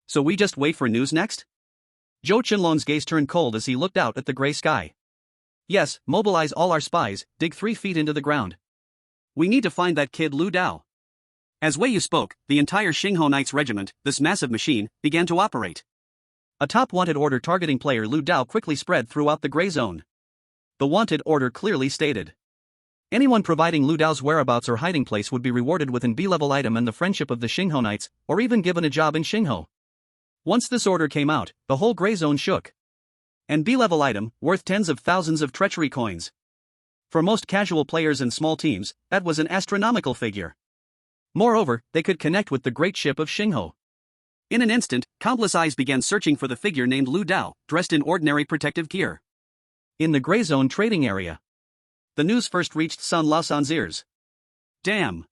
So we just wait for news next? Zhou Qianlong's gaze turned cold as he looked out at the gray sky. Yes, mobilize all our spies, dig 3 feet into the ground. We need to find that kid Lu Dao. As Wei Yu spoke, the entire Xingho Knights regiment, this massive machine, began to operate. A top wanted order targeting player Lu Dao quickly spread throughout the gray zone. The wanted order clearly stated. Anyone providing Lu Dao's whereabouts or hiding place would be rewarded with an B-level item and the friendship of the Xingho Knights, or even given a job in Xingho. Once this order came out, the whole gray zone shook. An B-level item, worth tens of thousands of treachery coins. For most casual players and small teams, that was an astronomical figure. Moreover, they could connect with the great ship of Xingho. In an instant, countless eyes began searching for the figure named Lu Dao, dressed in ordinary protective gear. In the gray zone trading area, the news first reached Sun Laosan's ears. Damn!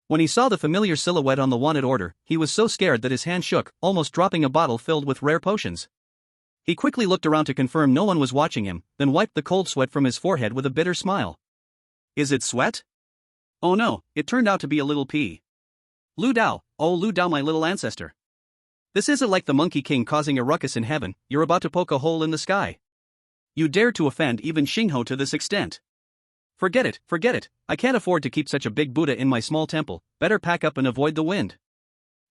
When he saw the familiar silhouette on the wanted order, he was so scared that his hand shook, almost dropping a bottle filled with rare potions. He quickly looked around to confirm no one was watching him, then wiped the cold sweat from his forehead with a bitter smile. Is it sweat? Oh no, it turned out to be a little pee. Lu Dao, oh Lu Dao, my little ancestor. This isn't like the Monkey King causing a ruckus in heaven, you're about to poke a hole in the sky. You dare to offend even Xingho to this extent. Forget it, I can't afford to keep such a big Buddha in my small temple, better pack up and avoid the wind.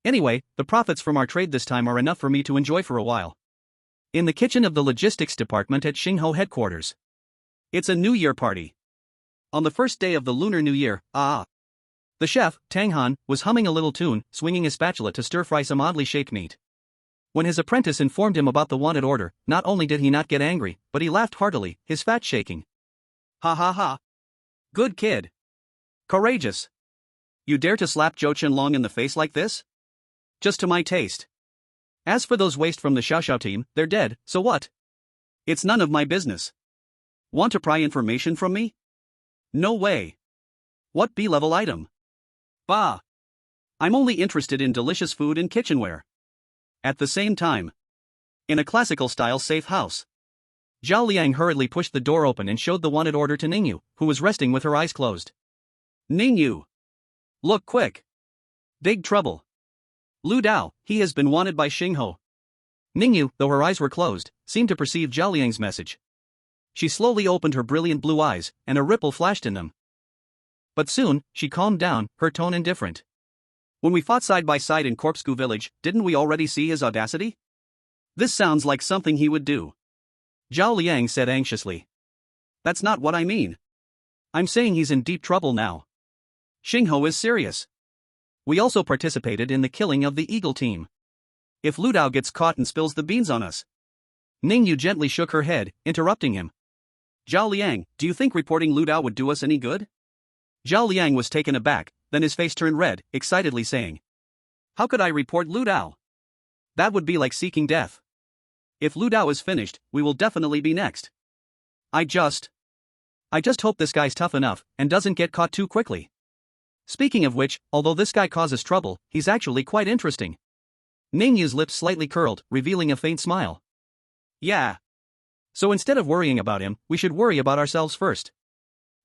Anyway, the profits from our trade this time are enough for me to enjoy for a while. In the kitchen of the logistics department at Xingho headquarters. It's a New Year party. On the first day of the Lunar New Year, the chef, Tang Han, was humming a little tune, swinging a spatula to stir-fry some oddly shaped meat. When his apprentice informed him about the wanted order, not only did he not get angry, but he laughed heartily, his fat shaking. Ha ha ha. Good kid. Courageous. You dare to slap Zhou Qianlong in the face like this? Just to my taste. As for those waste from the Xiaoxiao team, they're dead, so what? It's none of my business. Want to pry information from me? No way. What B-level item? Bah. I'm only interested in delicious food and kitchenware. At the same time. In a classical-style safe house. Zhao Liang hurriedly pushed the door open and showed the wanted order to Ningyu, who was resting with her eyes closed. Ningyu. Look quick. Big trouble. Lu Dao, he has been wanted by Xingho. Ningyu, though her eyes were closed, seemed to perceive Zhao Liang's message. She slowly opened her brilliant blue eyes, and a ripple flashed in them. But soon, she calmed down, her tone indifferent. When we fought side by side in Corpscu village, didn't we already see his audacity? This sounds like something he would do. Zhao Liang said anxiously. That's not what I mean. I'm saying he's in deep trouble now. Xingho is serious. We also participated in the killing of the Eagle team. If Lu Dao gets caught and spills the beans on us. Ningyu gently shook her head, interrupting him. Zhao Liang, do you think reporting Lu Dao would do us any good? Zhao Liang was taken aback, then his face turned red, excitedly saying, "How could I report Lu Dao? That would be like seeking death. If Lu Dao is finished, we will definitely be next. I just hope this guy's tough enough and doesn't get caught too quickly. Speaking of which, although this guy causes trouble, he's actually quite interesting." Ningyu's lips slightly curled, revealing a faint smile. "Yeah. So instead of worrying about him, we should worry about ourselves first.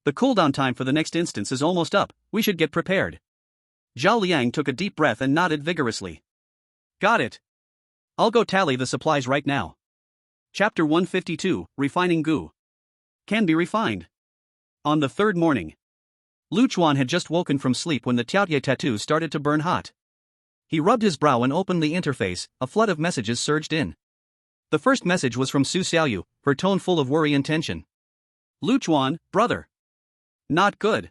The cooldown time for the next instance is almost up, we should get prepared." Zhao Liang took a deep breath and nodded vigorously. "Got it. I'll go tally the supplies right now." Chapter 152, Refining Goo. Can be refined. On the third morning, Lu Chuan had just woken from sleep when the Tiaotie tattoo started to burn hot. He rubbed his brow and opened the interface. A flood of messages surged in. The first message was from Su Xiaoyu, her tone full of worry and tension. "Lu Chuan, brother. Not good.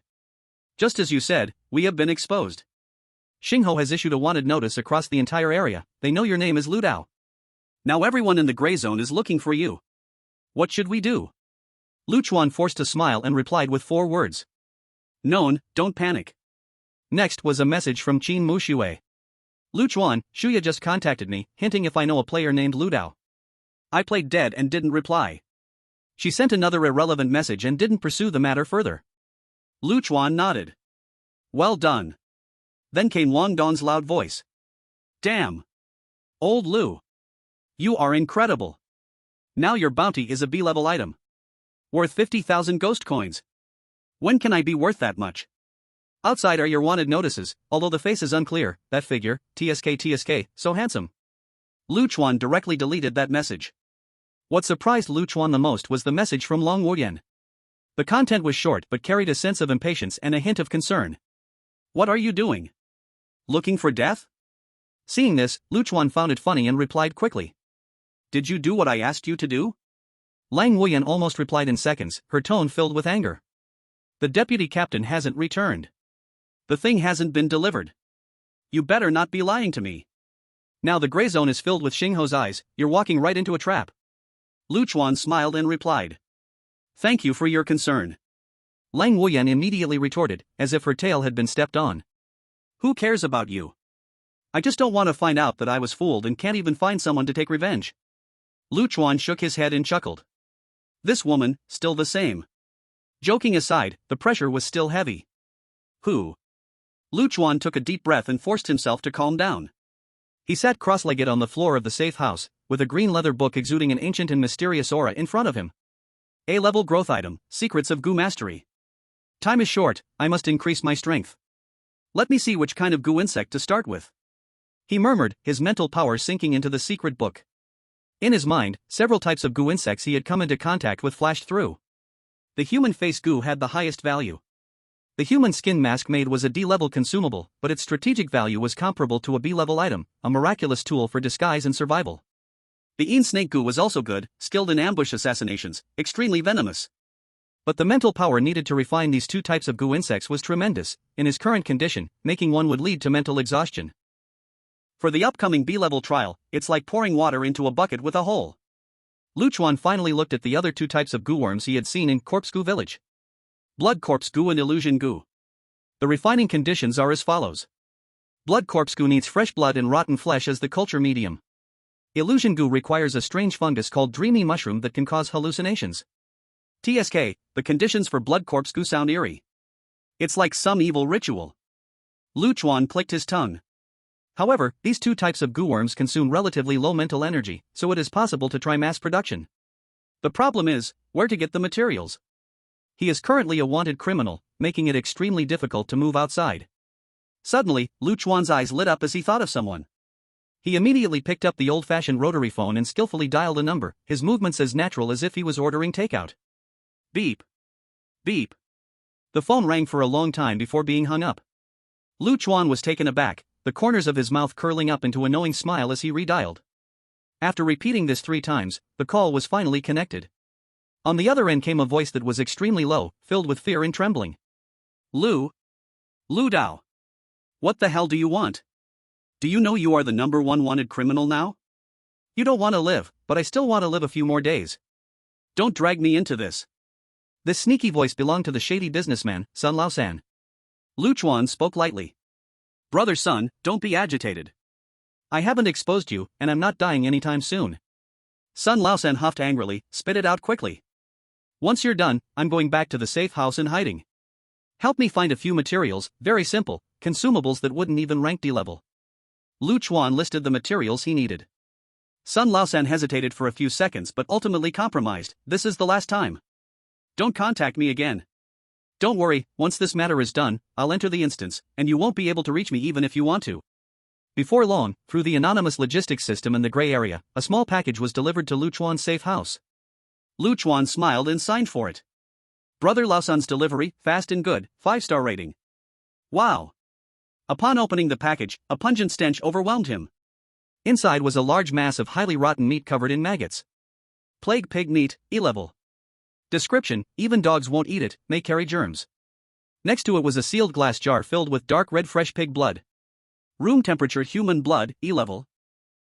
Just as you said, we have been exposed. Xingho has issued a wanted notice across the entire area. They know your name is Lu Dao. Now everyone in the gray zone is looking for you. What should we do?" Lu Chuan forced a smile and replied with 4 words. "Known, don't panic." Next was a message from Qin Muxue. "Lu Chuan, Shuya just contacted me, hinting if I know a player named Lu Dao. I played dead and didn't reply. She sent another irrelevant message and didn't pursue the matter further." Lu Chuan nodded. "Well done." Then came Wang Don's loud voice. "Damn. Old Lu. You are incredible. Now your bounty is a B-level item. Worth 50,000 ghost coins. When can I be worth that much? Outside are your wanted notices, although the face is unclear. That figure, TSK, so handsome." Lu Chuan directly deleted that message. What surprised Lu Chuan the most was the message from Long Wuyan. The content was short but carried a sense of impatience and a hint of concern. "What are you doing? Looking for death?" Seeing this, Lu Chuan found it funny and replied quickly. "Did you do what I asked you to do?" Lang Wuyan almost replied in seconds, her tone filled with anger. "The deputy captain hasn't returned. The thing hasn't been delivered. You better not be lying to me." Now the gray zone is filled with Xingho's eyes. "You're walking right into a trap." Lu Chuan smiled and replied. "Thank you for your concern." Lang Wuyan immediately retorted, as if her tail had been stepped on. "Who cares about you? I just don't want to find out that I was fooled and can't even find someone to take revenge." Lu Chuan shook his head and chuckled. This woman, still the same. Joking aside, the pressure was still heavy. "Who?" Lu Chuan took a deep breath and forced himself to calm down. He sat cross-legged on the floor of the safe house, with a green leather book exuding an ancient and mysterious aura in front of him. A-level growth item, Secrets of Goo Mastery. Time is short, I must increase my strength. Let me see which kind of goo insect to start with. He murmured, his mental power sinking into the secret book. In his mind, several types of goo insects he had come into contact with flashed through. The human face goo had the highest value. The human skin mask made was a D-level consumable, but its strategic value was comparable to a B-level item, a miraculous tool for disguise and survival. The Een snake goo was also good, skilled in ambush assassinations, extremely venomous. But the mental power needed to refine these 2 types of goo insects was tremendous. In his current condition, making one would lead to mental exhaustion. For the upcoming B-level trial, it's like pouring water into a bucket with a hole. Lu Chuan finally looked at the other 2 types of goo worms he had seen in Corpse Goo Village. Blood Corpse Goo and Illusion Goo. The refining conditions are as follows. Blood Corpse Goo needs fresh blood and rotten flesh as the culture medium. Illusion Goo requires a strange fungus called Dreamy Mushroom that can cause hallucinations. TSK, the conditions for Blood Corpse Goo sound eerie. It's like some evil ritual. Lu Chuan clicked his tongue. However, these 2 types of goo worms consume relatively low mental energy, so it is possible to try mass production. The problem is, where to get the materials. He is currently a wanted criminal, making it extremely difficult to move outside. Suddenly, Lu Chuan's eyes lit up as he thought of someone. He immediately picked up the old-fashioned rotary phone and skillfully dialed a number, his movements as natural as if he was ordering takeout. Beep. Beep. The phone rang for a long time before being hung up. Lu Chuan was taken aback, the corners of his mouth curling up into a knowing smile as he redialed. After repeating this 3 times, the call was finally connected. On the other end came a voice that was extremely low, filled with fear and trembling. Lu Dao. What the hell do you want? Do you know you are the #1 wanted criminal now? You don't want to live, but I still want to live a few more days. Don't drag me into this. This sneaky voice belonged to the shady businessman, Sun Laosan. Chuan spoke lightly. Brother Sun, don't be agitated. I haven't exposed you, and I'm not dying anytime soon. Sun Laosan huffed angrily, spit it out quickly. Once you're done, I'm going back to the safe house in hiding. Help me find a few materials, very simple, consumables that wouldn't even rank D-level. Chuan listed the materials he needed. Sun Laosan hesitated for a few seconds but ultimately compromised. This is the last time. Don't contact me again. Don't worry, once this matter is done, I'll enter the instance, and you won't be able to reach me even if you want to. Before long, through the anonymous logistics system in the gray area, a small package was delivered to Chuan's safe house. Chuan smiled and signed for it. Brother Laosan's delivery, fast and good, 5-star rating. Wow. Upon opening the package, a pungent stench overwhelmed him. Inside was a large mass of highly rotten meat covered in maggots. Plague pig meat, E-level. Description: even dogs won't eat it, may carry germs. Next to it was a sealed glass jar filled with dark red fresh pig blood. Room temperature human blood, E-level.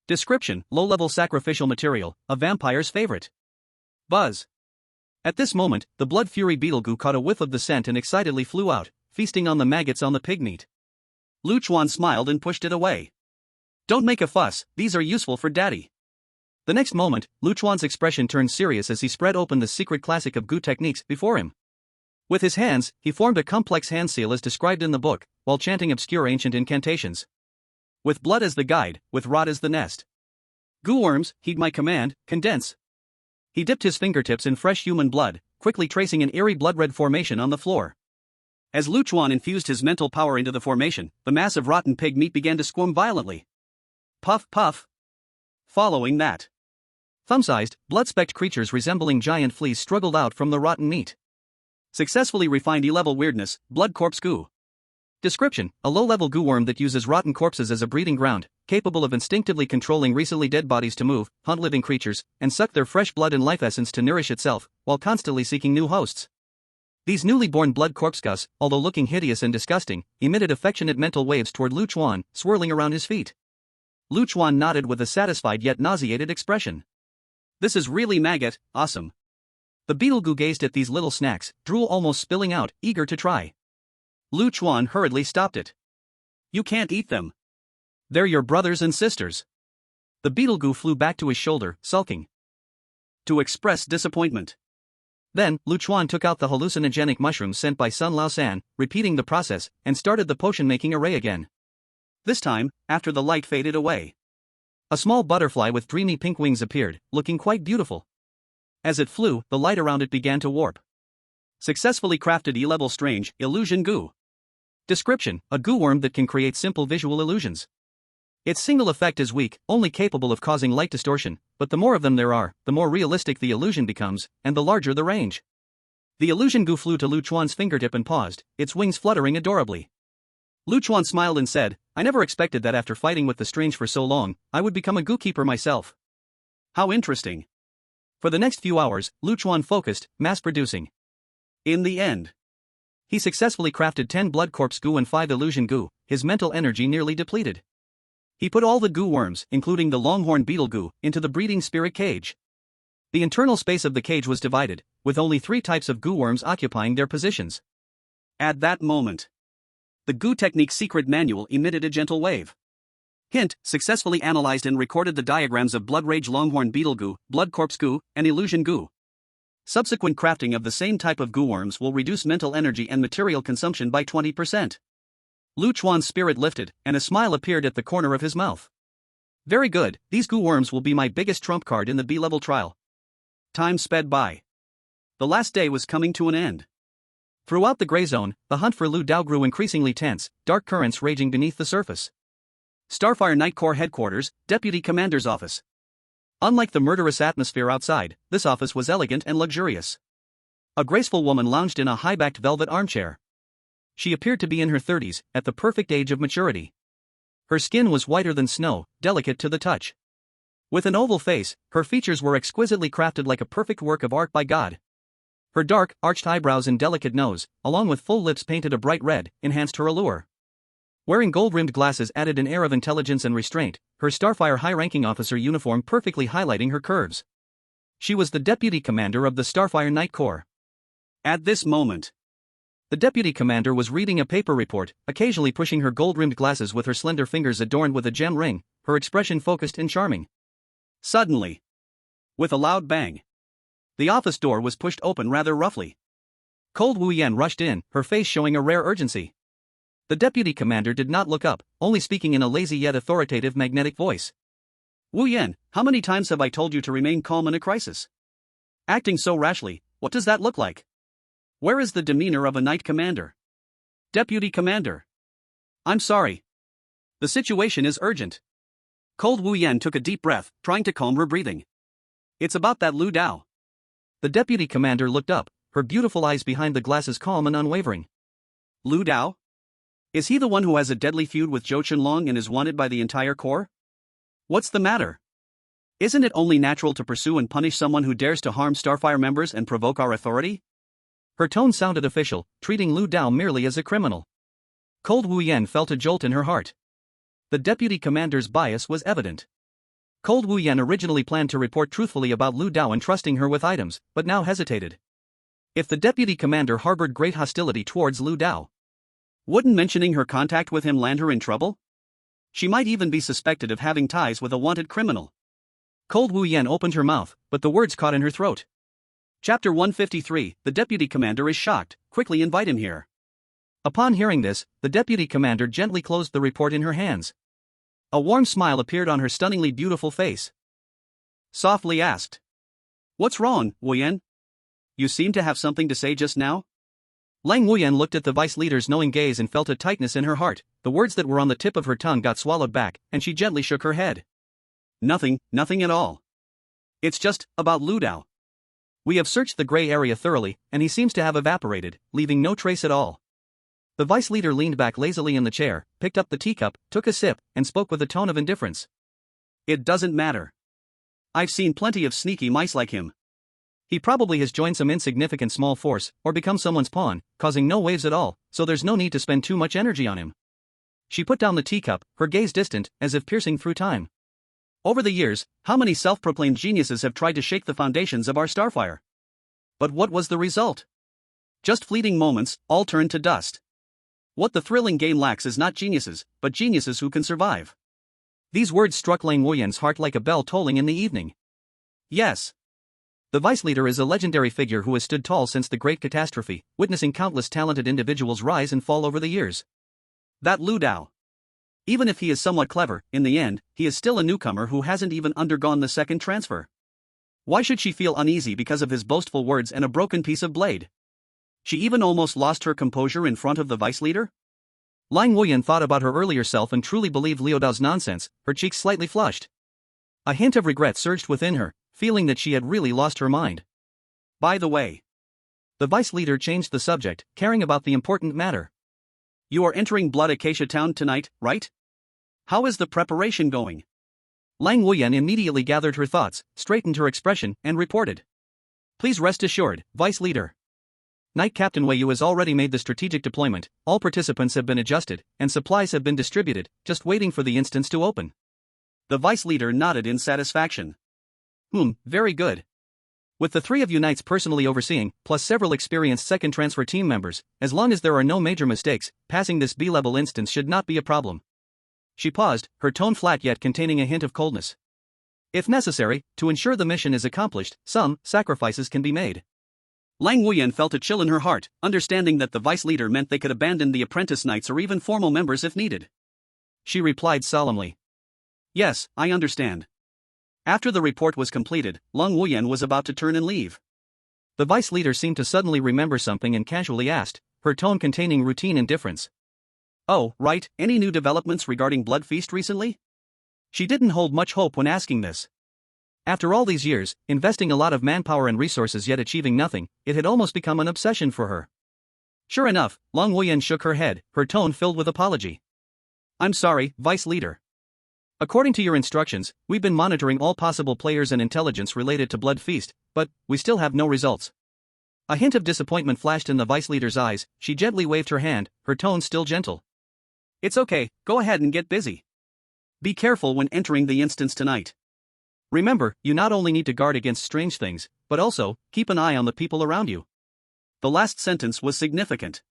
Description: low-level sacrificial material, a vampire's favorite. Buzz. At this moment, the blood fury beetle goo caught a whiff of the scent and excitedly flew out, feasting on the maggots on the pig meat. Chuan smiled and pushed it away. Don't make a fuss, these are useful for daddy. The next moment, Chuan's expression turned serious as he spread open the secret classic of goo techniques before him. With his hands, he formed a complex hand seal as described in the book, while chanting obscure ancient incantations. With blood as the guide, with rot as the nest. Goo worms, heed my command, condense. He dipped his fingertips in fresh human blood, quickly tracing an eerie blood-red formation on the floor. As Chuan infused his mental power into the formation, the mass of rotten pig meat began to squirm violently. Puff puff. Following that, thumb-sized, blood-specked creatures resembling giant fleas struggled out from the rotten meat. Successfully refined E-level weirdness, blood corpse goo. Description: a low-level goo worm that uses rotten corpses as a breeding ground, capable of instinctively controlling recently dead bodies to move, hunt living creatures, and suck their fresh blood and life essence to nourish itself, while constantly seeking new hosts. These newly born blood corpse gus, although looking hideous and disgusting, emitted affectionate mental waves toward Chuan, swirling around his feet. Chuan nodded with a satisfied yet nauseated expression. This is really maggot, awesome. The beetle goo gazed at these little snacks, drool almost spilling out, eager to try. Chuan hurriedly stopped it. You can't eat them. They're your brothers and sisters. The beetle goo flew back to his shoulder, sulking. To express disappointment. Then, Chuan took out the hallucinogenic mushrooms sent by Sun Laosan, repeating the process, and started the potion-making array again. This time, after the light faded away, a small butterfly with dreamy pink wings appeared, looking quite beautiful. As it flew, the light around it began to warp. Successfully crafted E-level strange, illusion goo. Description: a goo worm that can create simple visual illusions. Its single effect is weak, only capable of causing light distortion, but the more of them there are, the more realistic the illusion becomes, and the larger the range. The illusion goo flew to Chuan's fingertip and paused, its wings fluttering adorably. Chuan smiled and said, I never expected that after fighting with the strange for so long, I would become a goo keeper myself. How interesting. For the next few hours, Chuan focused, mass-producing. In the end, he successfully crafted 10 blood corpse goo and 5 illusion goo, his mental energy nearly depleted. He put all the goo worms, including the longhorn beetle goo, into the breeding spirit cage. The internal space of the cage was divided, with only 3 types of goo worms occupying their positions. At that moment, the goo technique secret manual emitted a gentle wave. Hint: successfully analyzed and recorded the diagrams of blood rage longhorn beetle goo, blood corpse goo, and illusion goo. Subsequent crafting of the same type of goo worms will reduce mental energy and material consumption by 20%. Chuan's spirit lifted, and a smile appeared at the corner of his mouth. Very good, these goo worms will be my biggest trump card in the B-level trial. Time sped by. The last day was coming to an end. Throughout the gray zone, the hunt for Lu Dao grew increasingly tense, dark currents raging beneath the surface. Starfire Night Corps Headquarters, Deputy Commander's Office. Unlike the murderous atmosphere outside, this office was elegant and luxurious. A graceful woman lounged in a high-backed velvet armchair. She appeared to be in her 30s, at the perfect age of maturity. Her skin was whiter than snow, delicate to the touch. With an oval face, her features were exquisitely crafted like a perfect work of art by God. Her dark, arched eyebrows and delicate nose, along with full lips painted a bright red, enhanced her allure. Wearing gold-rimmed glasses added an air of intelligence and restraint, her Starfire high-ranking officer uniform perfectly highlighting her curves. She was the deputy commander of the Starfire Night Corps. At this moment, The deputy commander was reading a paper report, occasionally pushing her gold-rimmed glasses with her slender fingers adorned with a gem ring, her expression focused and charming. Suddenly, with a loud bang, the office door was pushed open rather roughly. Cold Wu Yan rushed in, her face showing a rare urgency. The deputy commander did not look up, only speaking in a lazy yet authoritative magnetic voice. Wu Yan, how many times have I told you to remain calm in a crisis? Acting so rashly, what does that look like? Where is the demeanor of a knight commander? Deputy commander. I'm sorry. The situation is urgent. Cold Wu Yan took a deep breath, trying to calm her breathing. It's about that Lu Dao. The deputy commander looked up, her beautiful eyes behind the glasses calm and unwavering. Lu Dao? Is he the one who has a deadly feud with Zhou Qinlong and is wanted by the entire corps? What's the matter? Isn't it only natural to pursue and punish someone who dares to harm Starfire members and provoke our authority? Her tone sounded official, treating Lu Dao merely as a criminal. Cold Wu Yan felt a jolt in her heart. The deputy commander's bias was evident. Cold Wu Yan originally planned to report truthfully about Lu Dao entrusting her with items, but now hesitated. If the deputy commander harbored great hostility towards Lu Dao, wouldn't mentioning her contact with him land her in trouble? She might even be suspected of having ties with a wanted criminal. Cold Wu Yan opened her mouth, but the words caught in her throat. Chapter 153, the deputy commander is shocked, quickly invite him here. Upon hearing this, the deputy commander gently closed the report in her hands. A warm smile appeared on her stunningly beautiful face. Softly asked. What's wrong, Wu Yan? You seem to have something to say just now? Lang Wuyan looked at the vice leader's knowing gaze and felt a tightness in her heart. The words that were on the tip of her tongue got swallowed back, and she gently shook her head. Nothing at all. It's just about Lu Dao. We have searched the gray area thoroughly, and he seems to have evaporated, leaving no trace at all. The vice leader leaned back lazily in the chair, picked up the teacup, took a sip, and spoke with a tone of indifference. It doesn't matter. I've seen plenty of sneaky mice like him. He probably has joined some insignificant small force, or become someone's pawn, causing no waves at all, so there's no need to spend too much energy on him. She put down the teacup, her gaze distant, as if piercing through time. Over the years, how many self-proclaimed geniuses have tried to shake the foundations of our Starfire? But what was the result? Just fleeting moments, all turned to dust. What the thrilling game lacks is not geniuses, but geniuses who can survive. These words struck Lang Wuyan's heart like a bell tolling in the evening. Yes. The vice leader is a legendary figure who has stood tall since the Great Catastrophe, witnessing countless talented individuals rise and fall over the years. That Lu Dao. Even if he is somewhat clever, in the end, he is still a newcomer who hasn't even undergone the second transfer. Why should she feel uneasy because of his boastful words and a broken piece of blade? She even almost lost her composure in front of the vice leader? Lang Wuyan thought about her earlier self and truly believed Liu Dao's nonsense, her cheeks slightly flushed. A hint of regret surged within her, feeling that she had really lost her mind. By the way, the vice leader changed the subject, caring about the important matter. You are entering Blood Acacia Town tonight, right? How is the preparation going? Lang Wuyan immediately gathered her thoughts, straightened her expression, and reported. Please rest assured, Vice Leader. Knight Captain Wei Yu has already made the strategic deployment, all participants have been adjusted, and supplies have been distributed, just waiting for the instance to open. The Vice Leader nodded in satisfaction. Very good. With the three of you knights personally overseeing, plus several experienced second transfer team members, as long as there are no major mistakes, passing this B-level instance should not be a problem. She paused, her tone flat yet containing a hint of coldness. If necessary, to ensure the mission is accomplished, some sacrifices can be made. Lang Wuyan felt a chill in her heart, understanding that the vice leader meant they could abandon the apprentice knights or even formal members if needed. She replied solemnly. Yes, I understand. After the report was completed, Lang Wuyan was about to turn and leave. The vice leader seemed to suddenly remember something and casually asked, her tone containing routine indifference. Oh, right, any new developments regarding Blood Feast recently? She didn't hold much hope when asking this. After all these years, investing a lot of manpower and resources yet achieving nothing, it had almost become an obsession for her. Sure enough, Lang Wuyan shook her head, her tone filled with apology. I'm sorry, Vice Leader. According to your instructions, we've been monitoring all possible players and intelligence related to Blood Feast, but we still have no results. A hint of disappointment flashed in the vice leader's eyes, she gently waved her hand, her tone still gentle. It's okay, go ahead and get busy. Be careful when entering the instance tonight. Remember, you not only need to guard against strange things, but also, keep an eye on the people around you. The last sentence was significant.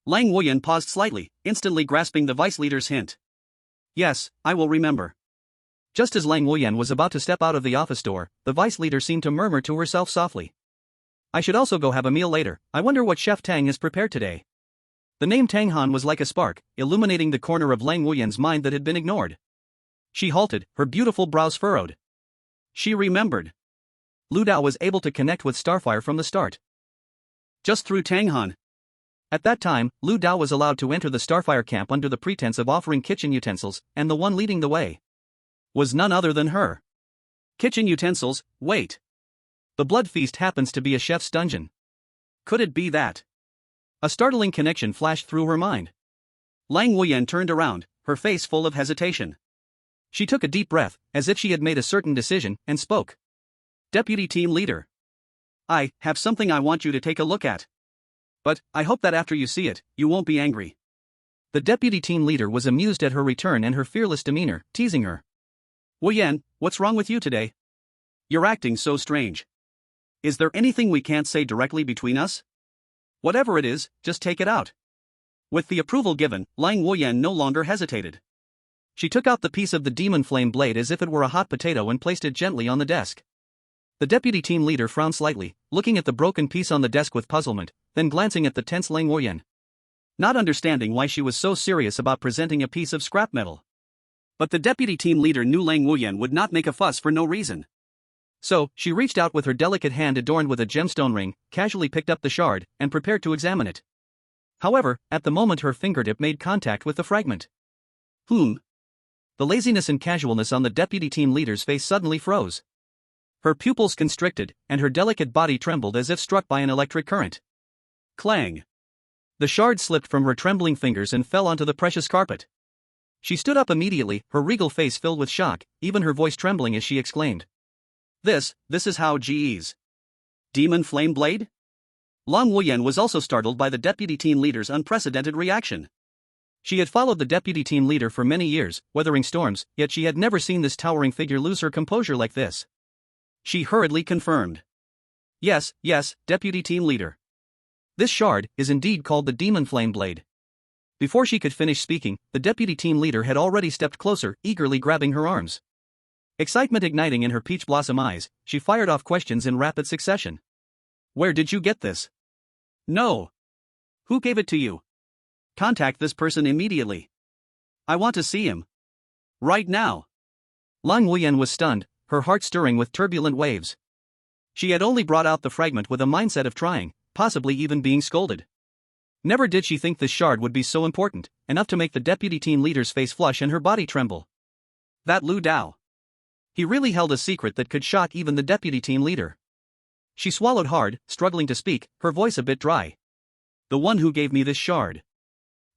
Lang Wuyan paused slightly, instantly grasping the vice leader's hint. Yes, I will remember. Just as Lang Wuyan was about to step out of the office door, the vice leader seemed to murmur to herself softly. I should also go have a meal later. I wonder what Chef Tang has prepared today. The name Tang Han was like a spark, illuminating the corner of Lang Wuyan's mind that had been ignored. She halted, her beautiful brows furrowed. She remembered. Lu Dao was able to connect with Starfire from the start. Just through Tang Han. At that time, Lu Dao was allowed to enter the Starfire camp under the pretense of offering kitchen utensils, and the one leading the way was none other than her. Kitchen utensils, wait. The blood feast happens to be a chef's dungeon. Could it be that? A startling connection flashed through her mind. Lang Wuyan turned around, her face full of hesitation. She took a deep breath, as if she had made a certain decision, and spoke. Deputy Team Leader. I have something I want you to take a look at. But I hope that after you see it, you won't be angry. The deputy team leader was amused at her return and her fearless demeanor, teasing her. Wuyan, what's wrong with you today? You're acting so strange. Is there anything we can't say directly between us? Whatever it is, just take it out. With the approval given, Lang Wuyan no longer hesitated. She took out the piece of the demon flame blade as if it were a hot potato and placed it gently on the desk. The deputy team leader frowned slightly, looking at the broken piece on the desk with puzzlement, then glancing at the tense Lang Wuyan. Not understanding why she was so serious about presenting a piece of scrap metal. But the deputy team leader knew Lang Wuyan would not make a fuss for no reason. So, she reached out with her delicate hand adorned with a gemstone ring, casually picked up the shard, and prepared to examine it. However, at the moment her fingertip made contact with the fragment. The laziness and casualness on the deputy team leader's face suddenly froze. Her pupils constricted, and her delicate body trembled as if struck by an electric current. Clang! The shard slipped from her trembling fingers and fell onto the precious carpet. She stood up immediately, her regal face filled with shock, even her voice trembling as she exclaimed. This is how GE's Demon Flame Blade? Lang Wuyan was also startled by the deputy team leader's unprecedented reaction. She had followed the deputy team leader for many years, weathering storms, yet she had never seen this towering figure lose her composure like this. She hurriedly confirmed. Yes, deputy team leader. This shard is indeed called the Demon Flame Blade. Before she could finish speaking, the deputy team leader had already stepped closer, eagerly grabbing her arms. Excitement igniting in her peach blossom eyes, she fired off questions in rapid succession. Where did you get this? No. Who gave it to you? Contact this person immediately. I want to see him. Right now. Lang Wuyan was stunned, her heart stirring with turbulent waves. She had only brought out the fragment with a mindset of trying, possibly even being scolded. Never did she think this shard would be so important, enough to make the deputy team leader's face flush and her body tremble. That Lu Dao. He really held a secret that could shock even the deputy team leader. She swallowed hard, struggling to speak, her voice a bit dry. The one who gave me this shard.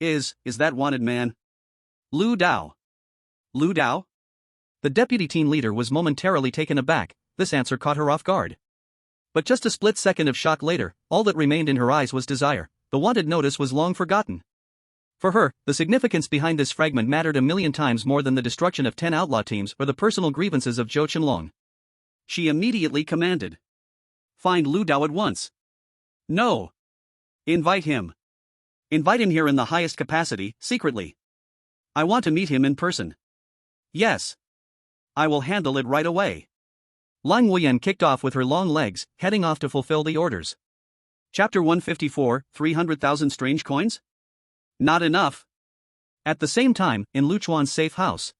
Is that wanted man? Lu Dao. Lu Dao? The deputy team leader was momentarily taken aback, this answer caught her off guard. But just a split second of shock later, all that remained in her eyes was desire. The wanted notice was long forgotten. For her, the significance behind this fragment mattered a million times more than the destruction of 10 outlaw teams or the personal grievances of Zhou Qianlong. She immediately commanded. Find Lu Dao at once. No. Invite him. Invite him here in the highest capacity, secretly. I want to meet him in person. Yes. I will handle it right away. Lang Wuyan kicked off with her long legs, heading off to fulfill the orders. Chapter 154, 300,000 strange coins? Not enough. At the same time, in Lu Chuan's safe house,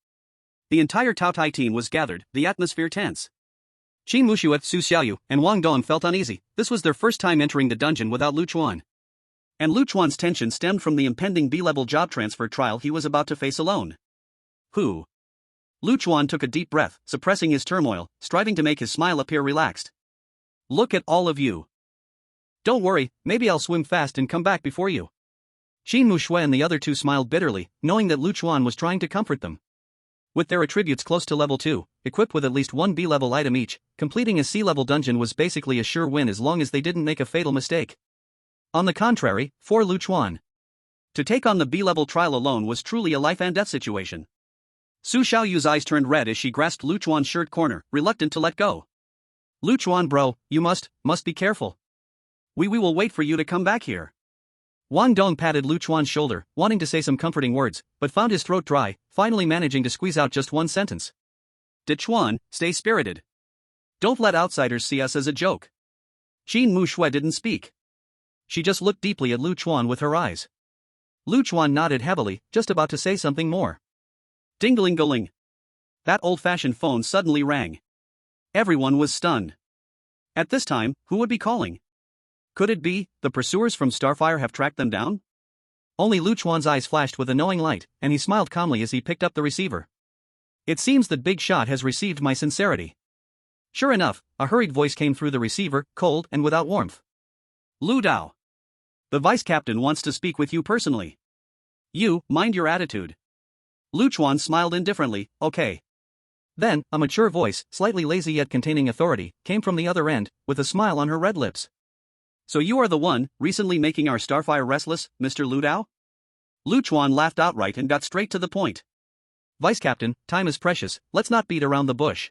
the entire Taotai team was gathered, the atmosphere tense. Qin Wuxue, Su Xiaoyu, and Wang Dong felt uneasy. This was their first time entering the dungeon without Lu Chuan. And Lu Chuan's tension stemmed from the impending B-level job transfer trial he was about to face alone. Who? Lu Chuan took a deep breath, suppressing his turmoil, striving to make his smile appear relaxed. Look at all of you. Don't worry, maybe I'll swim fast and come back before you. Qin Wuxue and the other two smiled bitterly, knowing that Lu Chuan was trying to comfort them. With their attributes close to level 2, equipped with at least one B-level item each, completing a C-level dungeon was basically a sure win as long as they didn't make a fatal mistake. On the contrary, for Lu Chuan, to take on the B-level trial alone was truly a life-and-death situation. Su Xiaoyu's eyes turned red as she grasped Lu Chuan's shirt corner, reluctant to let go. Lu Chuan bro, you must be careful. We will wait for you to come back here. Wang Dong patted Lu Chuan's shoulder, wanting to say some comforting words, but found his throat dry, finally managing to squeeze out just one sentence. Chuan, stay spirited. Don't let outsiders see us as a joke. Qin Mu Shui didn't speak. She just looked deeply at Lu Chuan with her eyes. Lu Chuan nodded heavily, just about to say something more. Ding-a-ling-a-ling. That old-fashioned phone suddenly rang. Everyone was stunned. At this time, who would be calling? Could it be the pursuers from Starfire have tracked them down? Only Lu Chuan's eyes flashed with a knowing light, and he smiled calmly as he picked up the receiver. It seems that Big Shot has received my sincerity. Sure enough, a hurried voice came through the receiver, cold and without warmth. Lu Dao. The vice captain wants to speak with you personally. You, mind your attitude. Lu Chuan smiled indifferently, okay. Then, a mature voice, slightly lazy yet containing authority, came from the other end, with a smile on her red lips. So you are the one, recently making our Starfire restless, Mr. Lu Dao? Lu Chuan laughed outright and got straight to the point. Vice Captain, time is precious, let's not beat around the bush.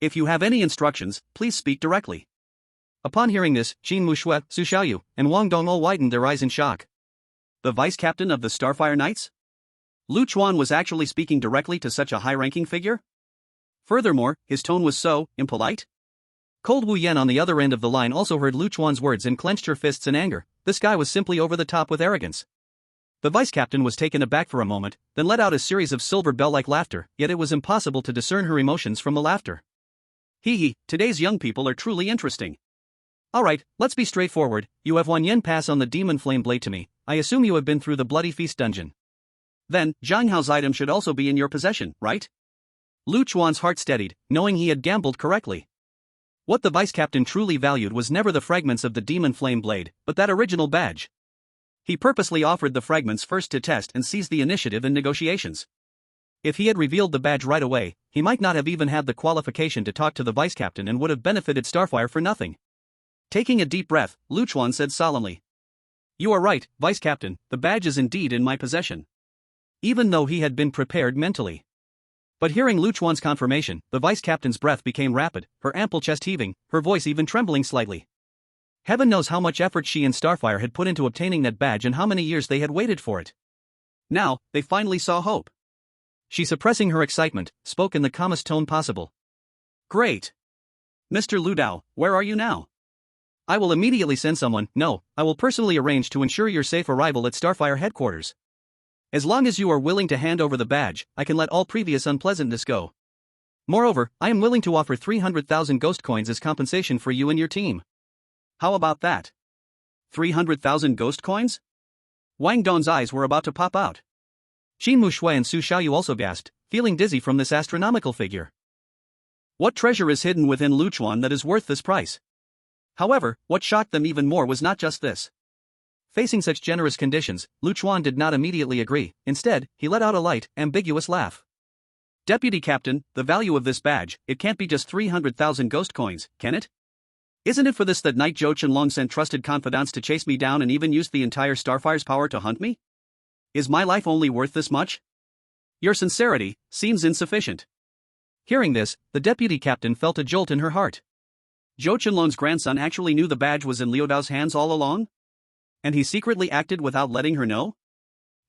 If you have any instructions, please speak directly. Upon hearing this, Qin Mu Shui, Su Xiaoyu, and Wang Dong all widened their eyes in shock. The vice captain of the Starfire Knights? Lu Chuan was actually speaking directly to such a high-ranking figure? Furthermore, his tone was so impolite. Cold Wu Yan on the other end of the line also heard Lu Chuan's words and clenched her fists in anger. This guy was simply over the top with arrogance. The vice captain was taken aback for a moment, then let out a series of silver bell-like laughter, yet it was impossible to discern her emotions from the laughter. Hee, today's young people are truly interesting. Alright, let's be straightforward, you have 1 yen pass on the demon flame blade to me, I assume you have been through the Bloody Feast dungeon. Then, Zhang Hao's item should also be in your possession, right? Lu Chuan's heart steadied, knowing he had gambled correctly. What the vice captain truly valued was never the fragments of the demon flame blade, but that original badge. He purposely offered the fragments first to test and seize the initiative in negotiations. If he had revealed the badge right away, he might not have even had the qualification to talk to the vice captain and would have benefited Starfire for nothing. Taking a deep breath, Lu Chuan said solemnly. You are right, Vice Captain, the badge is indeed in my possession. Even though he had been prepared mentally. But hearing Lu Chuan's confirmation, the vice captain's breath became rapid, her ample chest heaving, her voice even trembling slightly. Heaven knows how much effort she and Starfire had put into obtaining that badge and how many years they had waited for it. Now, they finally saw hope. She, suppressing her excitement, spoke in the calmest tone possible. Great. Mr. Lu Dao, where are you now? I will immediately send someone. No, I will personally arrange to ensure your safe arrival at Starfire headquarters. As long as you are willing to hand over the badge, I can let all previous unpleasantness go. Moreover, I am willing to offer 300,000 ghost coins as compensation for you and your team. How about that? 300,000 ghost coins? Wang Dong's eyes were about to pop out. Qin Mu Shui and Su Xiaoyu also gasped, feeling dizzy from this astronomical figure. What treasure is hidden within Lu Chuan that is worth this price? However, what shocked them even more was not just this. Facing such generous conditions, Lu Chuan did not immediately agree. Instead, he let out a light, ambiguous laugh. Deputy Captain, the value of this badge, it can't be just 300,000 ghost coins, can it? Isn't it for this that Knight Zhou Qianlong sent trusted confidants to chase me down and even used the entire Starfire's power to hunt me? Is my life only worth this much? Your sincerity seems insufficient. Hearing this, the deputy captain felt a jolt in her heart. Zhou Qianlong's grandson actually knew the badge was in Liu Dao's hands all along? And he secretly acted without letting her know?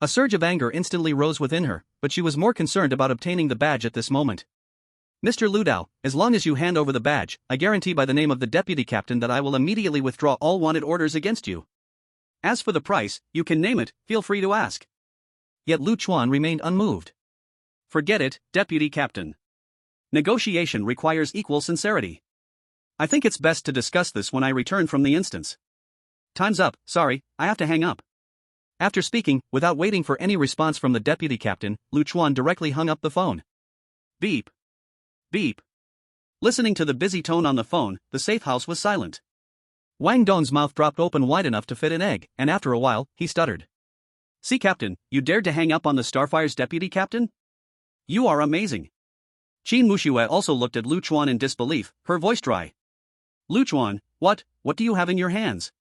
A surge of anger instantly rose within her, but she was more concerned about obtaining the badge at this moment. Mr. Lu Dao, as long as you hand over the badge, I guarantee by the name of the deputy captain that I will immediately withdraw all wanted orders against you. As for the price, you can name it, feel free to ask. Yet Lu Chuan remained unmoved. Forget it, Deputy Captain. Negotiation requires equal sincerity. I think it's best to discuss this when I return from the instance. Time's up, sorry, I have to hang up. After speaking, without waiting for any response from the deputy captain, Lu Chuan directly hung up the phone. Beep. Beep. Listening to the busy tone on the phone, the safe house was silent. Wang Dong's mouth dropped open wide enough to fit an egg, and after a while, he stuttered. See, Captain, you dared to hang up on the Starfire's deputy captain? You are amazing. Qin Mushui also looked at Lu Chuan in disbelief, her voice dry. Lu Chuan, what do you have in your hands?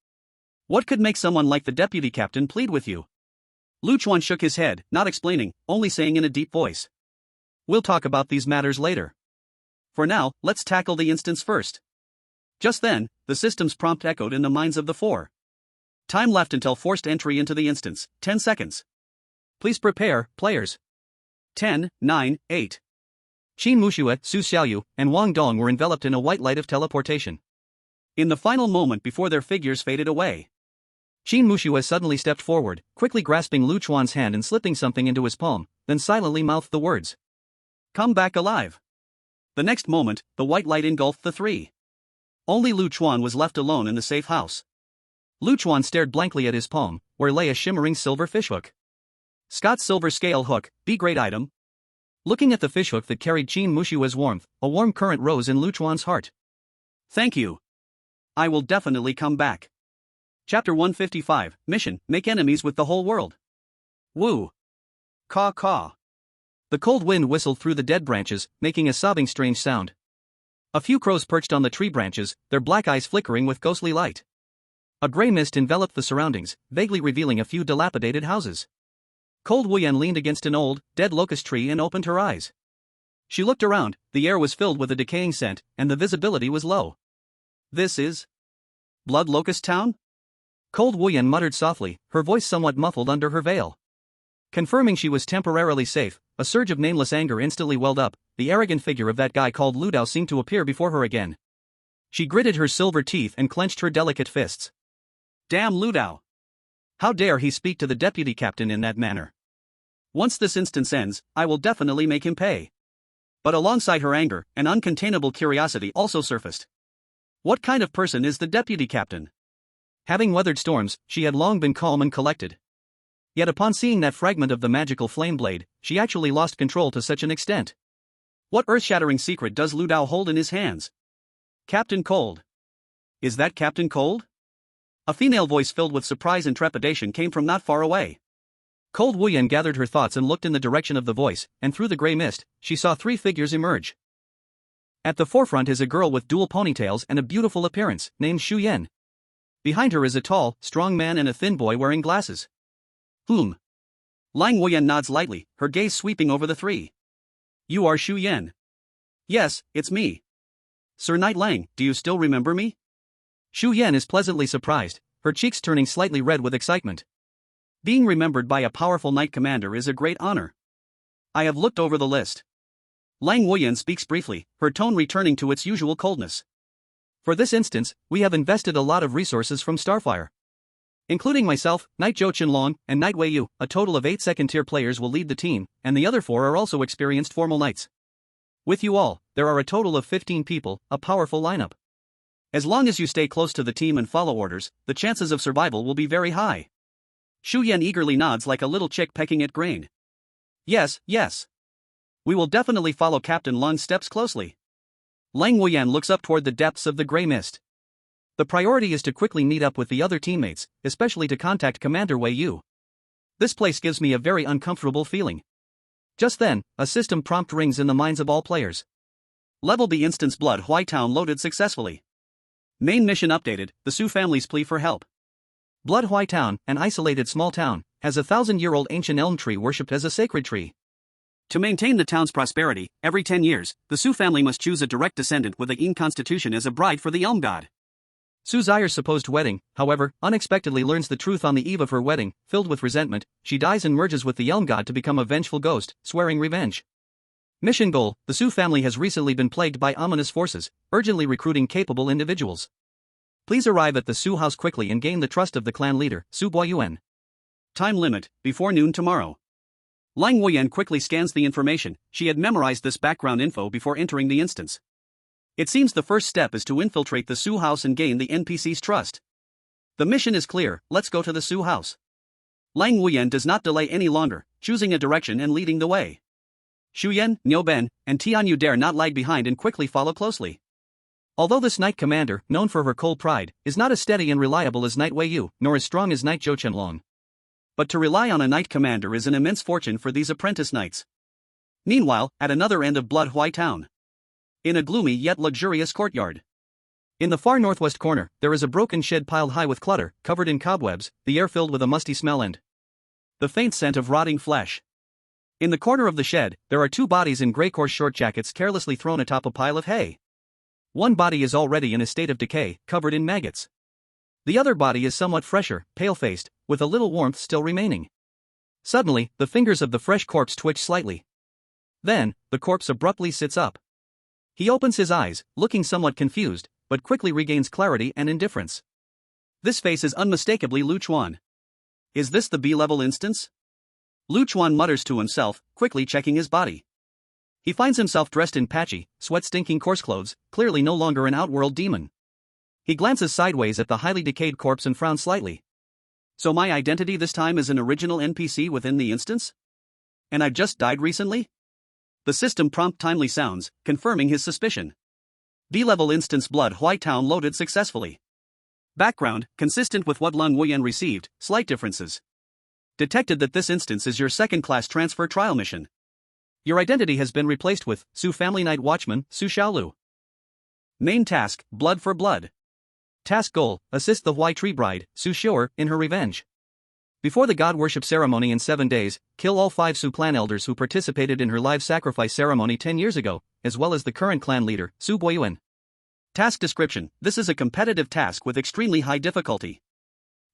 What could make someone like the deputy captain plead with you? Lu Chuan shook his head, not explaining, only saying in a deep voice. We'll talk about these matters later. For now, let's tackle the instance first. Just then, the system's prompt echoed in the minds of the four. Time left until forced entry into the instance, 10 seconds. Please prepare, players. 10, 9, 8. Qin Muxue, Su Xiaoyu, and Wang Dong were enveloped in a white light of teleportation. In the final moment before their figures faded away, Qin Muxue suddenly stepped forward, quickly grasping Lu Chuan's hand and slipping something into his palm, then silently mouthed the words. "Come back alive." The next moment, the white light engulfed the three. Only Lu Chuan was left alone in the safe house. Lu Chuan stared blankly at his palm, where lay a shimmering silver fishhook. Scott's silver scale hook, be great item. Looking at the fishhook that carried Qin Mushue's warmth, a warm current rose in Lu Chuan's heart. Thank you. I will definitely come back. Chapter 155, Mission, Make Enemies with the Whole World. Woo. Caw caw. The cold wind whistled through the dead branches, making a sobbing strange sound. A few crows perched on the tree branches, their black eyes flickering with ghostly light. A gray mist enveloped the surroundings, vaguely revealing a few dilapidated houses. Cold Wuyan leaned against an old, dead locust tree and opened her eyes. She looked around, the air was filled with a decaying scent, and the visibility was low. This is Blood Locust Town? Cold Wuyan muttered softly, her voice somewhat muffled under her veil. Confirming she was temporarily safe, a surge of nameless anger instantly welled up. The arrogant figure of that guy called Ludao seemed to appear before her again. She gritted her silver teeth and clenched her delicate fists. Damn Ludao! How dare he speak to the deputy captain in that manner? Once this instance ends, I will definitely make him pay. But alongside her anger, an uncontainable curiosity also surfaced. What kind of person is the deputy captain? Having weathered storms, she had long been calm and collected. Yet upon seeing that fragment of the magical flame blade, she actually lost control to such an extent. What earth-shattering secret does Ludao hold in his hands? Captain Cold. Is that Captain Cold? A female voice filled with surprise and trepidation came from not far away. Cold Wuyan gathered her thoughts and looked in the direction of the voice, and through the gray mist, she saw three figures emerge. At the forefront is a girl with dual ponytails and a beautiful appearance, named Xu Yan. Behind her is a tall, strong man and a thin boy wearing glasses. Lang Wuyan nods lightly, her gaze sweeping over the three. You are Xu Yan. Yes, it's me. Sir Knight Lang, do you still remember me? Xu Yan is pleasantly surprised, her cheeks turning slightly red with excitement. Being remembered by a powerful knight commander is a great honor. I have looked over the list. Lang Wuyan speaks briefly, her tone returning to its usual coldness. For this instance, we have invested a lot of resources from Starfire. Including myself, Knight Zhou Qinlong, and Knight Wei Yu, a total of 8 second-tier players will lead the team, and the other 4 are also experienced formal knights. With you all, there are a total of 15 people, a powerful lineup. As long as you stay close to the team and follow orders, the chances of survival will be very high. Xu Yan eagerly nods like a little chick pecking at grain. Yes, yes. We will definitely follow Captain Lung's steps closely. Lang Wuyan looks up toward the depths of the gray mist. The priority is to quickly meet up with the other teammates, especially to contact Commander Wei Yu. This place gives me a very uncomfortable feeling. Just then, a system prompt rings in the minds of all players. Level B instance Blood Hui Town loaded successfully. Main mission updated, the Su family's plea for help. Blood Hui Town, an isolated small town, has a 1,000-year-old ancient elm tree worshipped as a sacred tree. To maintain the town's prosperity, every 10 years, the Su family must choose a direct descendant with a Yin constitution as a bride for the elm god. Su Zaire's supposed wedding, however, unexpectedly learns the truth on the eve of her wedding. Filled with resentment, she dies and merges with the elm god to become a vengeful ghost, swearing revenge. Mission goal: the Su family has recently been plagued by ominous forces, urgently recruiting capable individuals. Please arrive at the Su house quickly and gain the trust of the clan leader, Su Boyuan. Time limit: before noon tomorrow. Lang Wuyan quickly scans the information. She had memorized this background info before entering the instance. It seems the first step is to infiltrate the Su house and gain the NPC's trust. The mission is clear, let's go to the Su house. Lang Wuyan does not delay any longer, choosing a direction and leading the way. Xu Yan, Niu Ben, and Tianyu dare not lag behind and quickly follow closely. Although this knight commander, known for her cold pride, is not as steady and reliable as Knight Wei Yu, nor as strong as Knight Zhou Qinlong. But to rely on a knight commander is an immense fortune for these apprentice knights. Meanwhile, at another end of Blood Hui Town, in a gloomy yet luxurious courtyard, in the far northwest corner, there is a broken shed piled high with clutter, covered in cobwebs, the air filled with a musty smell and the faint scent of rotting flesh. In the corner of the shed, there are 2 bodies in gray coarse short jackets carelessly thrown atop a pile of hay. One body is already in a state of decay, covered in maggots. The other body is somewhat fresher, pale-faced, with a little warmth still remaining. Suddenly, the fingers of the fresh corpse twitch slightly. Then, the corpse abruptly sits up. He opens his eyes, looking somewhat confused, but quickly regains clarity and indifference. This face is unmistakably Lu Chuan. Is this the B-level instance? Lu Chuan mutters to himself, quickly checking his body. He finds himself dressed in patchy, sweat-stinking coarse clothes, clearly no longer an outworld demon. He glances sideways at the highly decayed corpse and frowns slightly. So my identity this time is an original NPC within the instance? And I've just died recently? The system prompt timely sounds, confirming his suspicion. B-level instance Blood White Town loaded successfully. Background, consistent with what Lung Wuyan received, slight differences. Detected that this instance is your second-class transfer trial mission. Your identity has been replaced with Su Family Night Watchman, Su Xiaolu. Main task, Blood for Blood. Task goal, assist the Huai Tree Bride, Su Xiu'er, in her revenge. Before the god worship ceremony in 7 days, kill all 5 Su clan elders who participated in her live sacrifice ceremony 10 years ago, as well as the current clan leader, Su Boyuan. Task description: this is a competitive task with extremely high difficulty.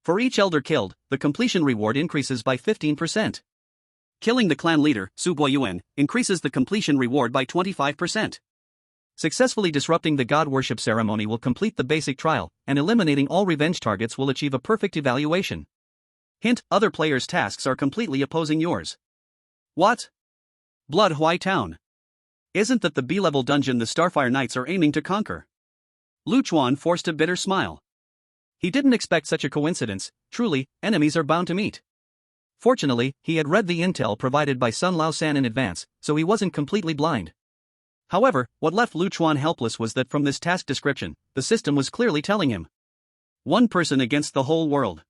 For each elder killed, the completion reward increases by 15%. Killing the clan leader, Su Boyuan, increases the completion reward by 25%. Successfully disrupting the god worship ceremony will complete the basic trial, and eliminating all revenge targets will achieve a perfect evaluation. Hint: other players' tasks are completely opposing yours. What? Blood Huai Town. Isn't that the B-level dungeon the Starfire Knights are aiming to conquer? Lu Chuan forced a bitter smile. He didn't expect such a coincidence. Truly, enemies are bound to meet. Fortunately, he had read the intel provided by Sun Lao San in advance, so he wasn't completely blind. However, what left Lu Chuan helpless was that from this task description, the system was clearly telling him. One person against the whole world.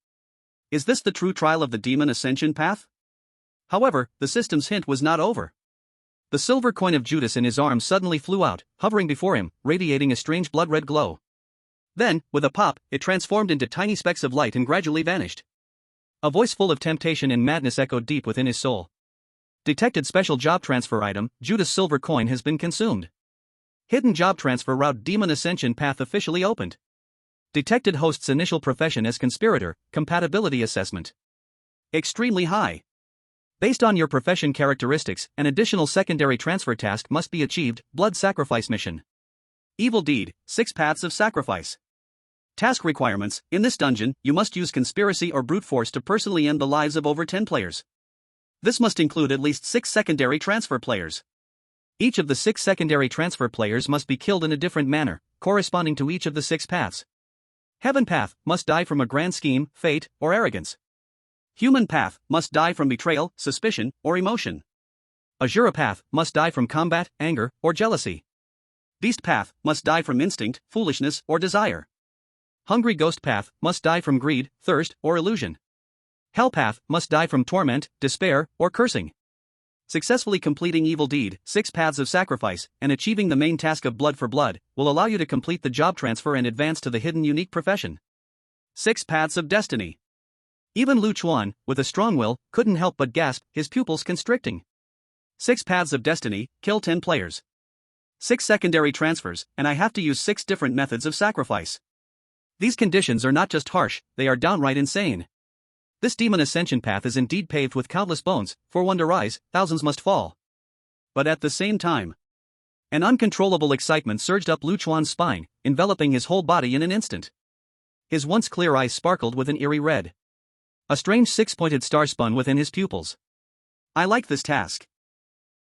Is this the true trial of the demon ascension path? However, the system's hint was not over. The silver coin of Judas in his arm suddenly flew out, hovering before him, radiating a strange blood-red glow. Then, with a pop, it transformed into tiny specks of light and gradually vanished. A voice full of temptation and madness echoed deep within his soul. Detected special job transfer item: Judas silver coin has been consumed. Hidden job transfer route: demon ascension path officially opened. Detected host's initial profession as conspirator, compatibility assessment. Extremely high. Based on your profession characteristics, an additional secondary transfer task must be achieved: blood sacrifice mission. Evil deed: 6 paths of sacrifice. Task requirements: in this dungeon, you must use conspiracy or brute force to personally end the lives of over 10 players. This must include at least 6 secondary transfer players. Each of the 6 secondary transfer players must be killed in a different manner, corresponding to each of the 6 paths. Heaven path: must die from a grand scheme, fate, or arrogance. Human path: must die from betrayal, suspicion, or emotion. Azura path: must die from combat, anger, or jealousy. Beast path: must die from instinct, foolishness, or desire. Hungry ghost path: must die from greed, thirst, or illusion. Hell path: must die from torment, despair, or cursing. Successfully completing evil deed, 6 paths of sacrifice, and achieving the main task of blood for blood, will allow you to complete the job transfer and advance to the hidden unique profession. 6 paths of destiny. Even Lu Chuan, with a strong will, couldn't help but gasp, his pupils constricting. 6 paths of destiny: kill 10 players. 6 secondary transfers, and I have to use 6 different methods of sacrifice. These conditions are not just harsh, they are downright insane. This demon ascension path is indeed paved with countless bones. For one to rise, thousands must fall. But at the same time, an uncontrollable excitement surged up Lu Chuan's spine, enveloping his whole body in an instant. His once clear eyes sparkled with an eerie red. A strange 6-pointed star spun within his pupils. I like this task.